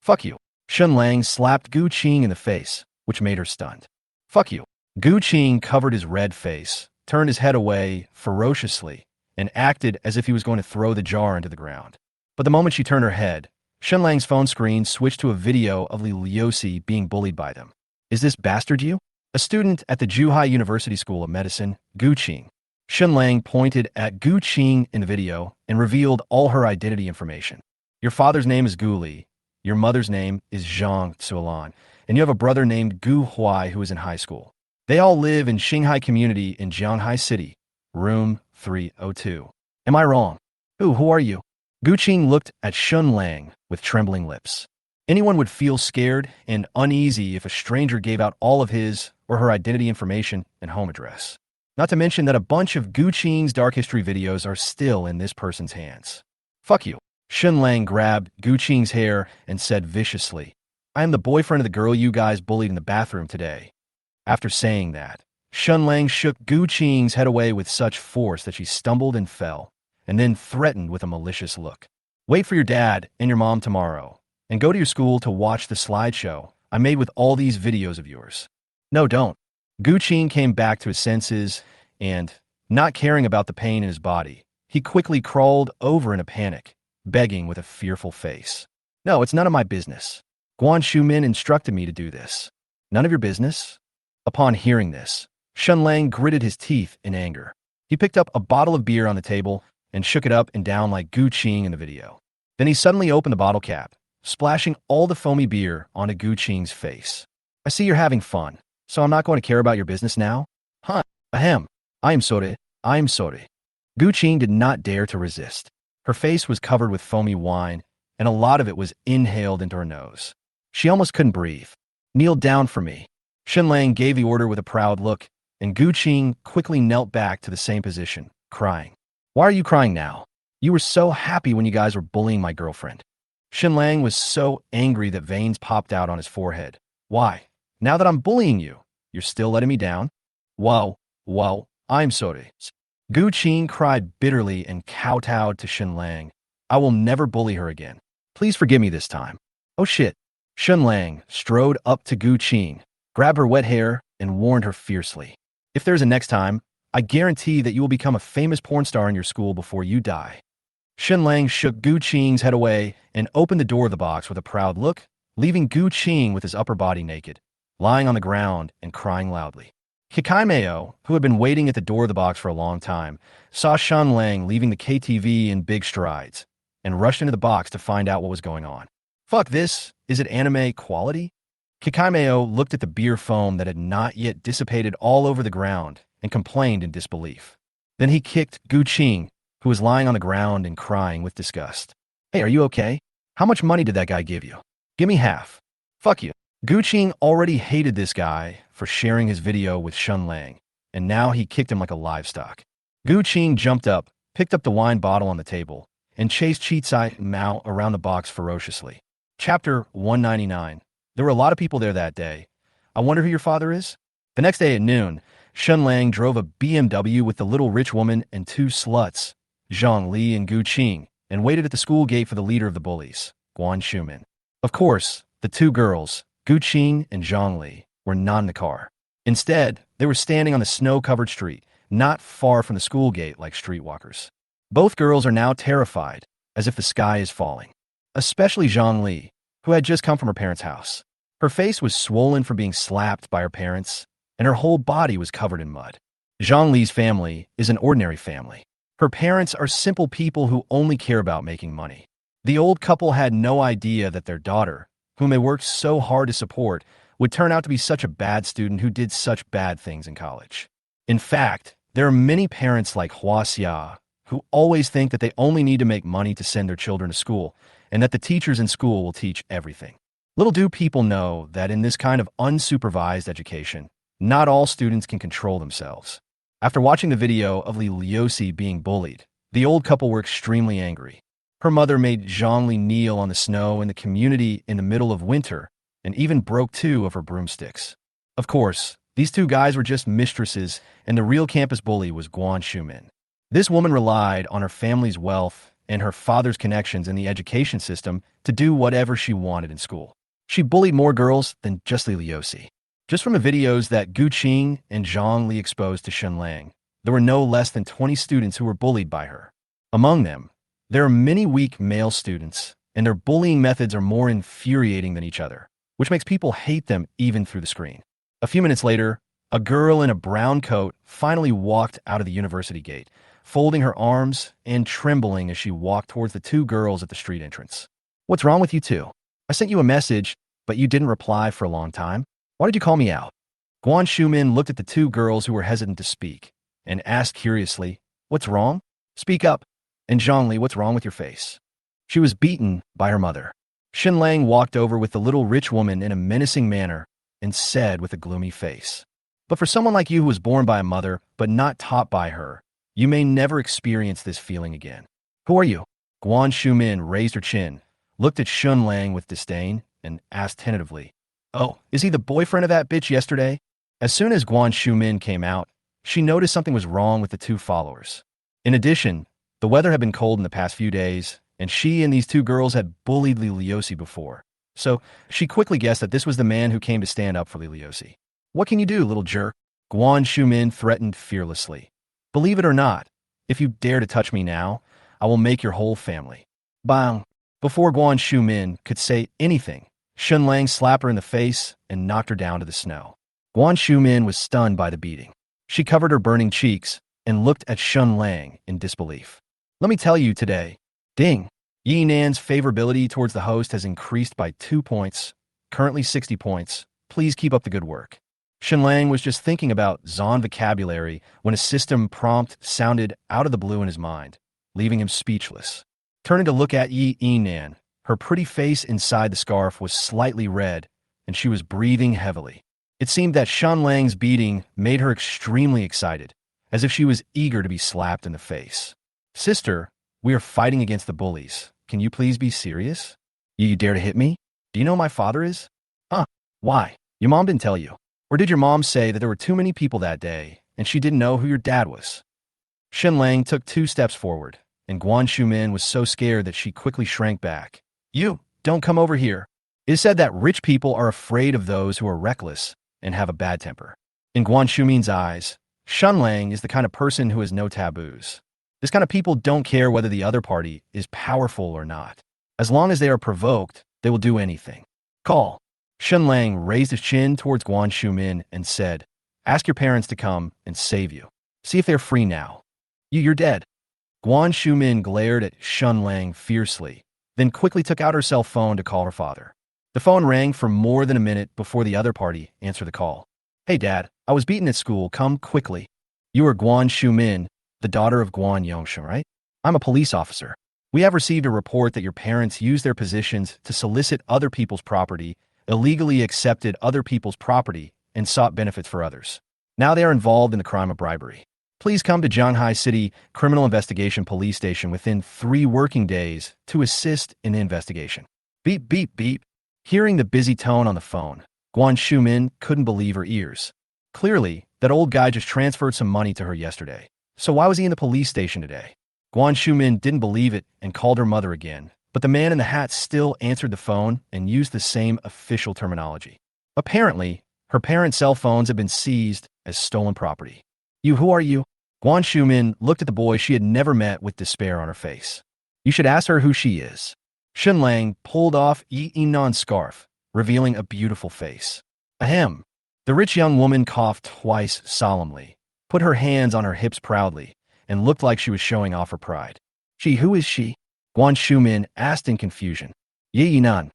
Fuck you. Shen Lang slapped Gu Qing in the face, which made her stunned. Fuck you. Gu Qing covered his red face, turned his head away ferociously, and acted as if he was going to throw the jar into the ground. But the moment she turned her head, Shen Lang's phone screen switched to a video of Li Liusi being bullied by them. Is this bastard you? A student at the Zhuhai University School of Medicine, Gu Qing. Shen Lang pointed at Gu Qing in the video and revealed all her identity information. Your father's name is Gu Li. Your mother's name is Zhang Tsulan, and you have a brother named Gu Huai who is in high school. They all live in Shanghai Community in Jianghai City, room 302. Am I wrong? Who are you? Gu Qing looked at Shen Lang with trembling lips. Anyone would feel scared and uneasy if a stranger gave out all of his or her identity information and home address. Not to mention that a bunch of Gu Qing's dark history videos are still in this person's hands. Fuck you. Shen Lang grabbed Gu Qing's hair and said viciously, I am the boyfriend of the girl you guys bullied in the bathroom today. After saying that, Shen Lang shook Gu Qing's head away with such force that she stumbled and fell, and then threatened with a malicious look. Wait for your dad and your mom tomorrow, and go to your school to watch the slideshow I made with all these videos of yours. No, don't. Gu Qing came back to his senses, and, not caring about the pain in his body, he quickly crawled over in a panic, begging with a fearful face. No, it's none of my business. Guan Shumin instructed me to do this. None of your business? Upon hearing this, Shen Lang gritted his teeth in anger. He picked up a bottle of beer on the table and shook it up and down like Gu Qing in the video. Then he suddenly opened the bottle cap, splashing all the foamy beer onto Gu Qing's face. I see you're having fun, so I'm not going to care about your business now? Huh, ahem. I am sorry. Gu Qing did not dare to resist. Her face was covered with foamy wine, and a lot of it was inhaled into her nose. She almost couldn't breathe. Kneel down for me. Shen Lang gave the order with a proud look, and Gu Qing quickly knelt back to the same position, crying. Why are you crying now? You were so happy when you guys were bullying my girlfriend. Shen Lang was so angry that veins popped out on his forehead. Why? Now that I'm bullying you, you're still letting me down? Whoa, I'm sorry. Gu Qing cried bitterly and kowtowed to Shen Lang. I will never bully her again. Please forgive me this time. Oh shit. Shen Lang strode up to Gu Qing, grabbed her wet hair, and warned her fiercely. If there's a next time, I guarantee that you will become a famous porn star in your school before you die. Shen Lang shook Gu Qing's head away and opened the door of the box with a proud look, leaving Gu Qing with his upper body naked, lying on the ground and crying loudly. Kikaimeo, who had been waiting at the door of the box for a long time, saw Shen Lang leaving the KTV in big strides and rushed into the box to find out what was going on. Fuck this, is it anime quality? Kikaimeo looked at the beer foam that had not yet dissipated all over the ground and complained in disbelief. Then he kicked Gu Qing, who was lying on the ground and crying with disgust. Hey, are you okay? How much money did that guy give you? Give me half. Fuck you. Gu Qing already hated this guy for sharing his video with Shen Lang, and now he kicked him like a livestock. Gu Qing jumped up, picked up the wine bottle on the table, and chased Chitsai Mao around the box ferociously. Chapter 199. There were a lot of people there that day. I wonder who your father is? The next day at noon, Shen Lang drove a BMW with the little rich woman and two sluts, Zhang Li and Gu Qing, and waited at the school gate for the leader of the bullies, Guan Shumin. Of course, the two girls, Gu Qing and Zhang Li, were not in the car. Instead, they were standing on the snow-covered street, not far from the school gate like streetwalkers. Both girls are now terrified, as if the sky is falling. Especially Zhang Li, who had just come from her parents' house. Her face was swollen from being slapped by her parents, and her whole body was covered in mud. Zhang Li's family is an ordinary family. Her parents are simple people who only care about making money. The old couple had no idea that their daughter, whom they worked so hard to support, would turn out to be such a bad student who did such bad things in college. In fact, there are many parents like Hua Xia who always think that they only need to make money to send their children to school, and that the teachers in school will teach everything. Little do people know that in this kind of unsupervised education, not all students can control themselves. After watching the video of Li Liusi being bullied, the old couple were extremely angry. Her mother made Zhang Li kneel on the snow in the community in the middle of winter and even broke two of her broomsticks. Of course, these two guys were just mistresses, and the real campus bully was Guan Shumin. This woman relied on her family's wealth and her father's connections in the education system to do whatever she wanted in school. She bullied more girls than just Li Liusi. Just from the videos that Gu Qing and Zhang Li exposed to Shen Lang, there were no less than 20 students who were bullied by her. Among them, there are many weak male students, and their bullying methods are more infuriating than each other, which makes people hate them even through the screen. A few minutes later, a girl in a brown coat finally walked out of the university gate, folding her arms and trembling as she walked towards the two girls at the street entrance. What's wrong with you two? I sent you a message, but you didn't reply for a long time. Why did you call me out? Guan Shumin looked at the two girls who were hesitant to speak and asked curiously, "What's wrong? Speak up." And Zhongli, "What's wrong with your face?" She was beaten by her mother. Shen Lang walked over with the little rich woman in a menacing manner and said with a gloomy face, "But for someone like you who was born by a mother but not taught by her, you may never experience this feeling again." "Who are you?" Guan Shumin raised her chin, looked at Shen Lang with disdain, and asked tentatively, "Oh, is he the boyfriend of that bitch yesterday?" As soon as Guan Shumin came out, she noticed something was wrong with the two followers. In addition, the weather had been cold in the past few days, and she and these two girls had bullied Li Liosi before. So she quickly guessed that this was the man who came to stand up for Li Liosi. "What can you do, little jerk?" Guan Shumin threatened fearlessly. "Believe it or not, if you dare to touch me now, I will make your whole family." Bang! Before Guan Shumin could say anything, Shen Lang slapped her in the face and knocked her down to the snow. Guan Shumin was stunned by the beating. She covered her burning cheeks and looked at Shen Lang in disbelief. "Let me tell you today, ding, Yi Nan's favorability towards the host has increased by 2 points, currently 60 points. Please keep up the good work." Shen Lang was just thinking about Zon vocabulary when a system prompt sounded out of the blue in his mind, leaving him speechless. Turning to look at Yi Nan, her pretty face inside the scarf was slightly red, and she was breathing heavily. It seemed that Shen Lang's beating made her extremely excited, as if she was eager to be slapped in the face. "Sister, we are fighting against the bullies. Can you please be serious? You dare to hit me? Do you know who my father is?" "Huh? Why? Your mom didn't tell you. Or did your mom say that there were too many people that day, and she didn't know who your dad was?" Shen Lang took 2 steps forward, and Guan Shumin was so scared that she quickly shrank back. "You, don't come over here." It is said that rich people are afraid of those who are reckless and have a bad temper. In Guan Shumin's eyes, Shen Lang is the kind of person who has no taboos. This kind of people don't care whether the other party is powerful or not. As long as they are provoked, they will do anything. "Call." Shen Lang raised his chin towards Guan Shumin and said, "Ask your parents to come and save you. See if they're free now. You're dead." Guan Shumin glared at Shen Lang fiercely, then quickly took out her cell phone to call her father. The phone rang for more than a minute before the other party answered the call. "Hey, Dad, I was beaten at school. Come quickly." "You are Guan Shumin, the daughter of Guan Yongshan, right?" "I'm a police officer. We have received a report that your parents used their positions to solicit other people's property, illegally accepted other people's property, and sought benefits for others. Now they are involved in the crime of bribery. Please come to Shanghai City Criminal Investigation Police Station within 3 working days to assist in the investigation." Beep, beep, beep. Hearing the busy tone on the phone, Guan Shumin couldn't believe her ears. Clearly, that old guy just transferred some money to her yesterday. So why was he in the police station today? Guan Shumin didn't believe it and called her mother again, but the man in the hat still answered the phone and used the same official terminology. Apparently, her parents' cell phones had been seized as stolen property. "You, who are you?" Guan Shumin looked at the boy she had never met with despair on her face. "You should ask her who she is." Shen Lang pulled off Yi Nan's scarf, revealing a beautiful face. Ahem. The rich young woman coughed twice solemnly, put her hands on her hips proudly, and looked like she was showing off her pride. Who is she?" Guan Shumin asked in confusion. "Yi Nan."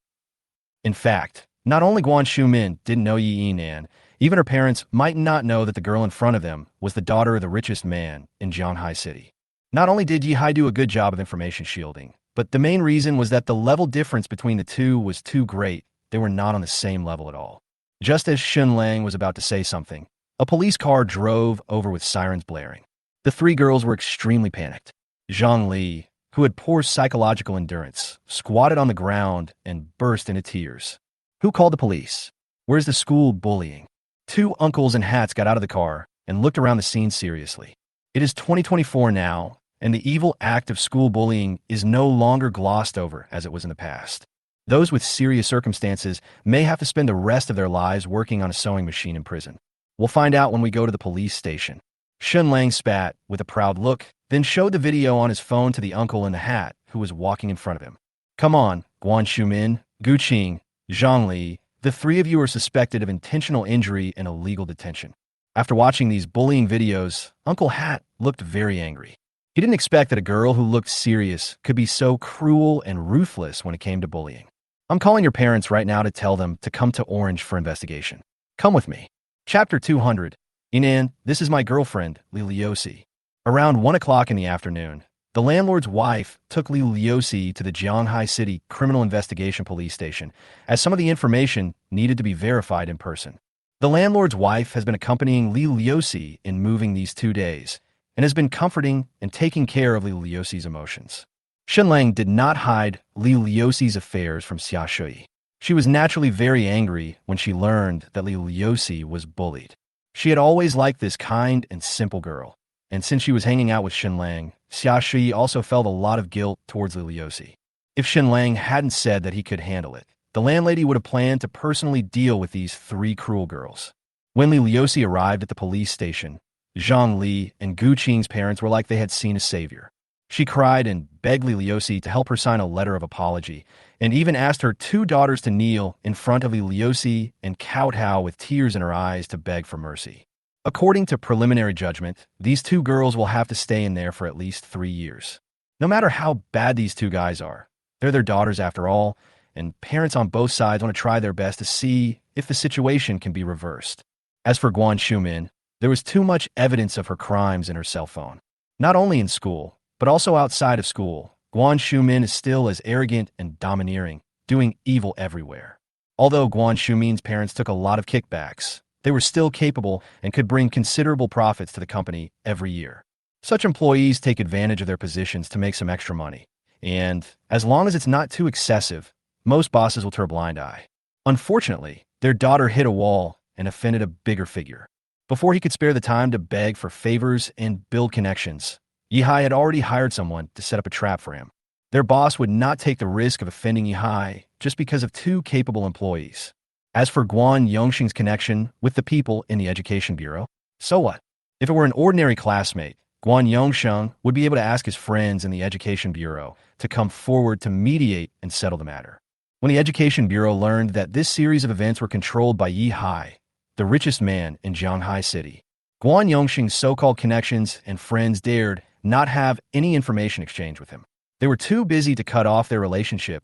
In fact, not only Guan Shumin didn't know Yi Nan, even her parents might not know that the girl in front of them was the daughter of the richest man in Shanghai City. Not only did Yi Hai do a good job of information shielding, but the main reason was that the level difference between the two was too great. They were not on the same level at all. Just as Shen Lang was about to say something, a police car drove over with sirens blaring. The 3 girls were extremely panicked. Zhang Li, who had poor psychological endurance, squatted on the ground and burst into tears. "Who called the police? Where's the school bullying?" 2 uncles in hats got out of the car and looked around the scene seriously. It is 2024 now, and the evil act of school bullying is no longer glossed over as it was in the past. Those with serious circumstances may have to spend the rest of their lives working on a sewing machine in prison. We'll find out when we go to the police station. Shen Lang spat with a proud look, then showed the video on his phone to the uncle in the hat who was walking in front of him. "Come on, Guan Shumin, Gu Qing, Zhang Li, the 3 of you are suspected of intentional injury and illegal detention." After watching these bullying videos, Uncle Hat looked very angry. He didn't expect that a girl who looked serious could be so cruel and ruthless when it came to bullying. I'm calling your parents right now to tell them to come to Orange for investigation. Come with me. Chapter 200. Inan, this is my girlfriend, Liliosi. Around 1 o'clock in the afternoon, the landlord's wife took Liliosi to the Jianghai City Criminal Investigation Police Station, as some of the information needed to be verified in person. The landlord's wife has been accompanying Liliosi in moving these 2 days, and has been comforting and taking care of Liliosi's emotions. Shen Lang did not hide Liliosi's affairs from Xia Shui. She was naturally very angry when she learned that Liliosi was bullied. She had always liked this kind and simple girl, and since she was hanging out with Shen Lang, Xia Shui also felt a lot of guilt towards Liliosi. If Shen Lang hadn't said that he could handle it, the landlady would have planned to personally deal with these 3 cruel girls. When Liliosi arrived at the police station, Zhang Li and Gu Qing's parents were like they had seen a savior. She cried and begged Liliosi to help her sign a letter of apology, and even asked her 2 daughters to kneel in front of Liliosi and kowtow with tears in her eyes to beg for mercy. According to preliminary judgment, these 2 girls will have to stay in there for at least 3 years. No matter how bad these 2 guys are, they're their daughters after all, and parents on both sides want to try their best to see if the situation can be reversed. As for Guan Shumin, there was too much evidence of her crimes in her cell phone. Not only in school, but also outside of school, Guan Shumin is still as arrogant and domineering, doing evil everywhere. Although Guan Shumin's parents took a lot of kickbacks, they were still capable and could bring considerable profits to the company every year. Such employees take advantage of their positions to make some extra money, and as long as it's not too excessive, most bosses will turn a blind eye. Unfortunately, their daughter hit a wall and offended a bigger figure. Before he could spare the time to beg for favors and build connections, Yihai had already hired someone to set up a trap for him. Their boss would not take the risk of offending Yihai just because of 2 capable employees. As for Guan Yongxing's connection with the people in the Education Bureau, so what? If it were an ordinary classmate, Guan Yongxing would be able to ask his friends in the Education Bureau to come forward to mediate and settle the matter. When the Education Bureau learned that this series of events were controlled by Yihai, the richest man in Jianghai City, Guan Yongxing's so-called connections and friends dared not have any information exchange with him. They were too busy to cut off their relationship,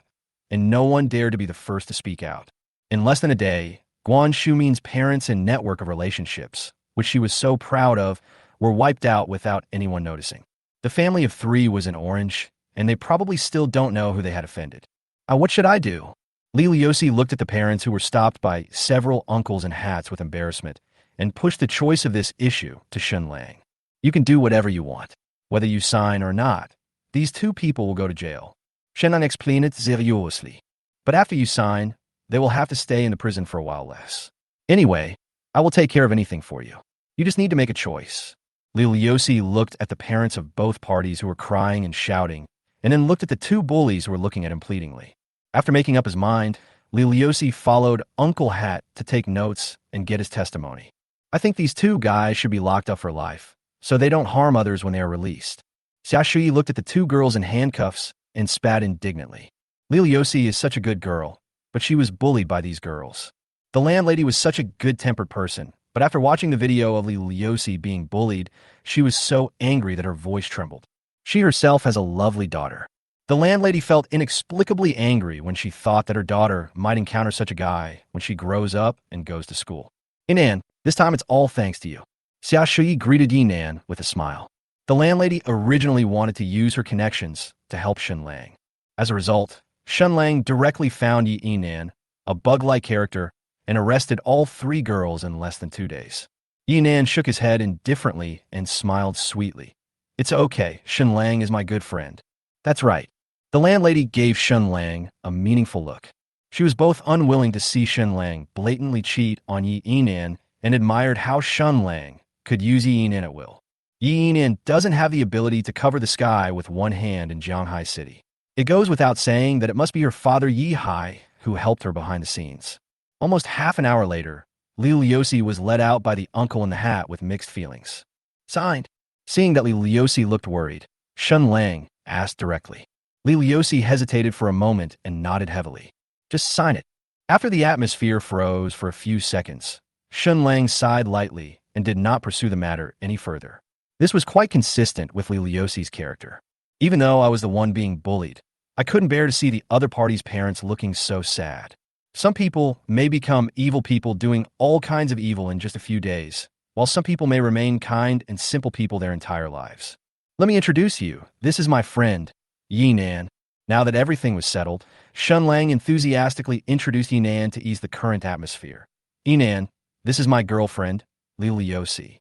and no one dared to be the first to speak out. In less than a day, Guan Shumin's parents and network of relationships, which she was so proud of, were wiped out without anyone noticing. The family of 3 was in Orange, and they probably still don't know who they had offended. What should I do? Liliosi looked at the parents who were stopped by several uncles in hats with embarrassment, and pushed the choice of this issue to Shen Lang. You can do whatever you want. Whether you sign or not, these 2 people will go to jail. Shen Lang explained it seriously. But after you sign, they will have to stay in the prison for a while less. Anyway, I will take care of anything for you. You just need to make a choice. Liliosi looked at the parents of both parties who were crying and shouting, and then looked at the 2 bullies who were looking at him pleadingly. After making up his mind, Liliosi followed Uncle Hat to take notes and get his testimony. I think these 2 guys should be locked up for life, so they don't harm others when they are released. Xia Shui looked at the 2 girls in handcuffs and spat indignantly. Liliosi is such a good girl, but she was bullied by these girls. The landlady was such a good-tempered person, but after watching the video of Liliosi being bullied, she was so angry that her voice trembled. She herself has a lovely daughter. The landlady felt inexplicably angry when she thought that her daughter might encounter such a guy when she grows up and goes to school. Yinan, this time it's all thanks to you. Xia Shui greeted Yinan with a smile. The landlady originally wanted to use her connections to help Shen Lang. As a result, Shen Lang directly found Yinan, a bug-like character, and arrested all 3 girls in less than 2 days. Yinan shook his head indifferently and smiled sweetly. It's okay, Shen Lang is my good friend. That's right. The landlady gave Shen Lang a meaningful look. She was both unwilling to see Shen Lang blatantly cheat on Yinan and admired how Shen Lang could use Yinan at will. Yinan doesn't have the ability to cover the sky with one hand in Jianghai City. It goes without saying that it must be her father Yihai who helped her behind the scenes. Almost half an hour later, Liliosi was let out by the uncle in the hat with mixed feelings. Signed. Seeing that Liliosi looked worried, Shen Lang asked directly. Liliosi hesitated for a moment and nodded heavily. Just sign it. After the atmosphere froze for a few seconds, Shen Lang sighed lightly and did not pursue the matter any further. This was quite consistent with Liliosi's character. Even though I was the one being bullied, I couldn't bear to see the other party's parents looking so sad. Some people may become evil people doing all kinds of evil in just a few days, while some people may remain kind and simple people their entire lives. Let me introduce you. This is my friend, Yinan. Now that everything was settled, Shen Lang enthusiastically introduced Yinan to ease the current atmosphere. Yinan, this is my girlfriend, Li Liusi.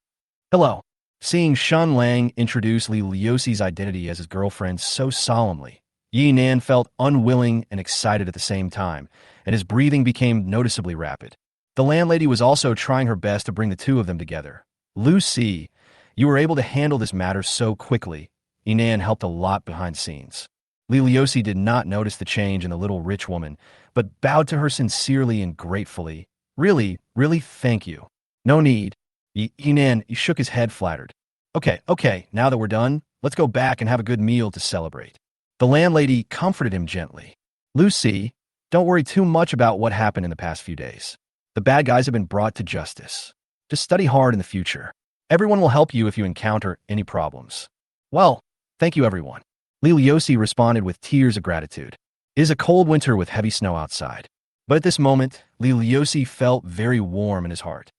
Hello. Seeing Shen Lang introduce Li Liusi's identity as his girlfriend so solemnly, Yinan felt unwilling and excited at the same time, and his breathing became noticeably rapid. The landlady was also trying her best to bring the two of them together. Lucy, you were able to handle this matter so quickly. Yinan helped a lot behind scenes. Li Liusi did not notice the change in the little rich woman, but bowed to her sincerely and gratefully. Really, really thank you. No need. Yinan shook his head flattered. Okay, now that we're done, let's go back and have a good meal to celebrate. The landlady comforted him gently. Lucy, don't worry too much about what happened in the past few days. The bad guys have been brought to justice. Just study hard in the future. Everyone will help you if you encounter any problems. Well, thank you everyone. Li Liusi responded with tears of gratitude. It is a cold winter with heavy snow outside. But at this moment, Li Liusi felt very warm in his heart.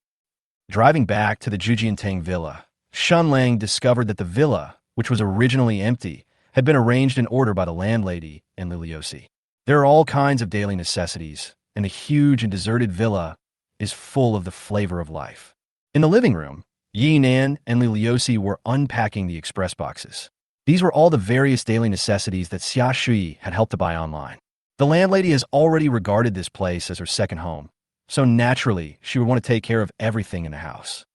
Driving back to the Jujiantang villa, Shen Lang discovered that the villa, which was originally empty, had been arranged in order by the landlady and Li Liusi. There are all kinds of daily necessities, and the huge and deserted villa is full of the flavor of life. In the living room, Yinan and Li Liusi were unpacking the express boxes. These were all the various daily necessities that Xia Shui had helped to buy online. The landlady has already regarded this place as her second home, so naturally she would want to take care of everything in the house.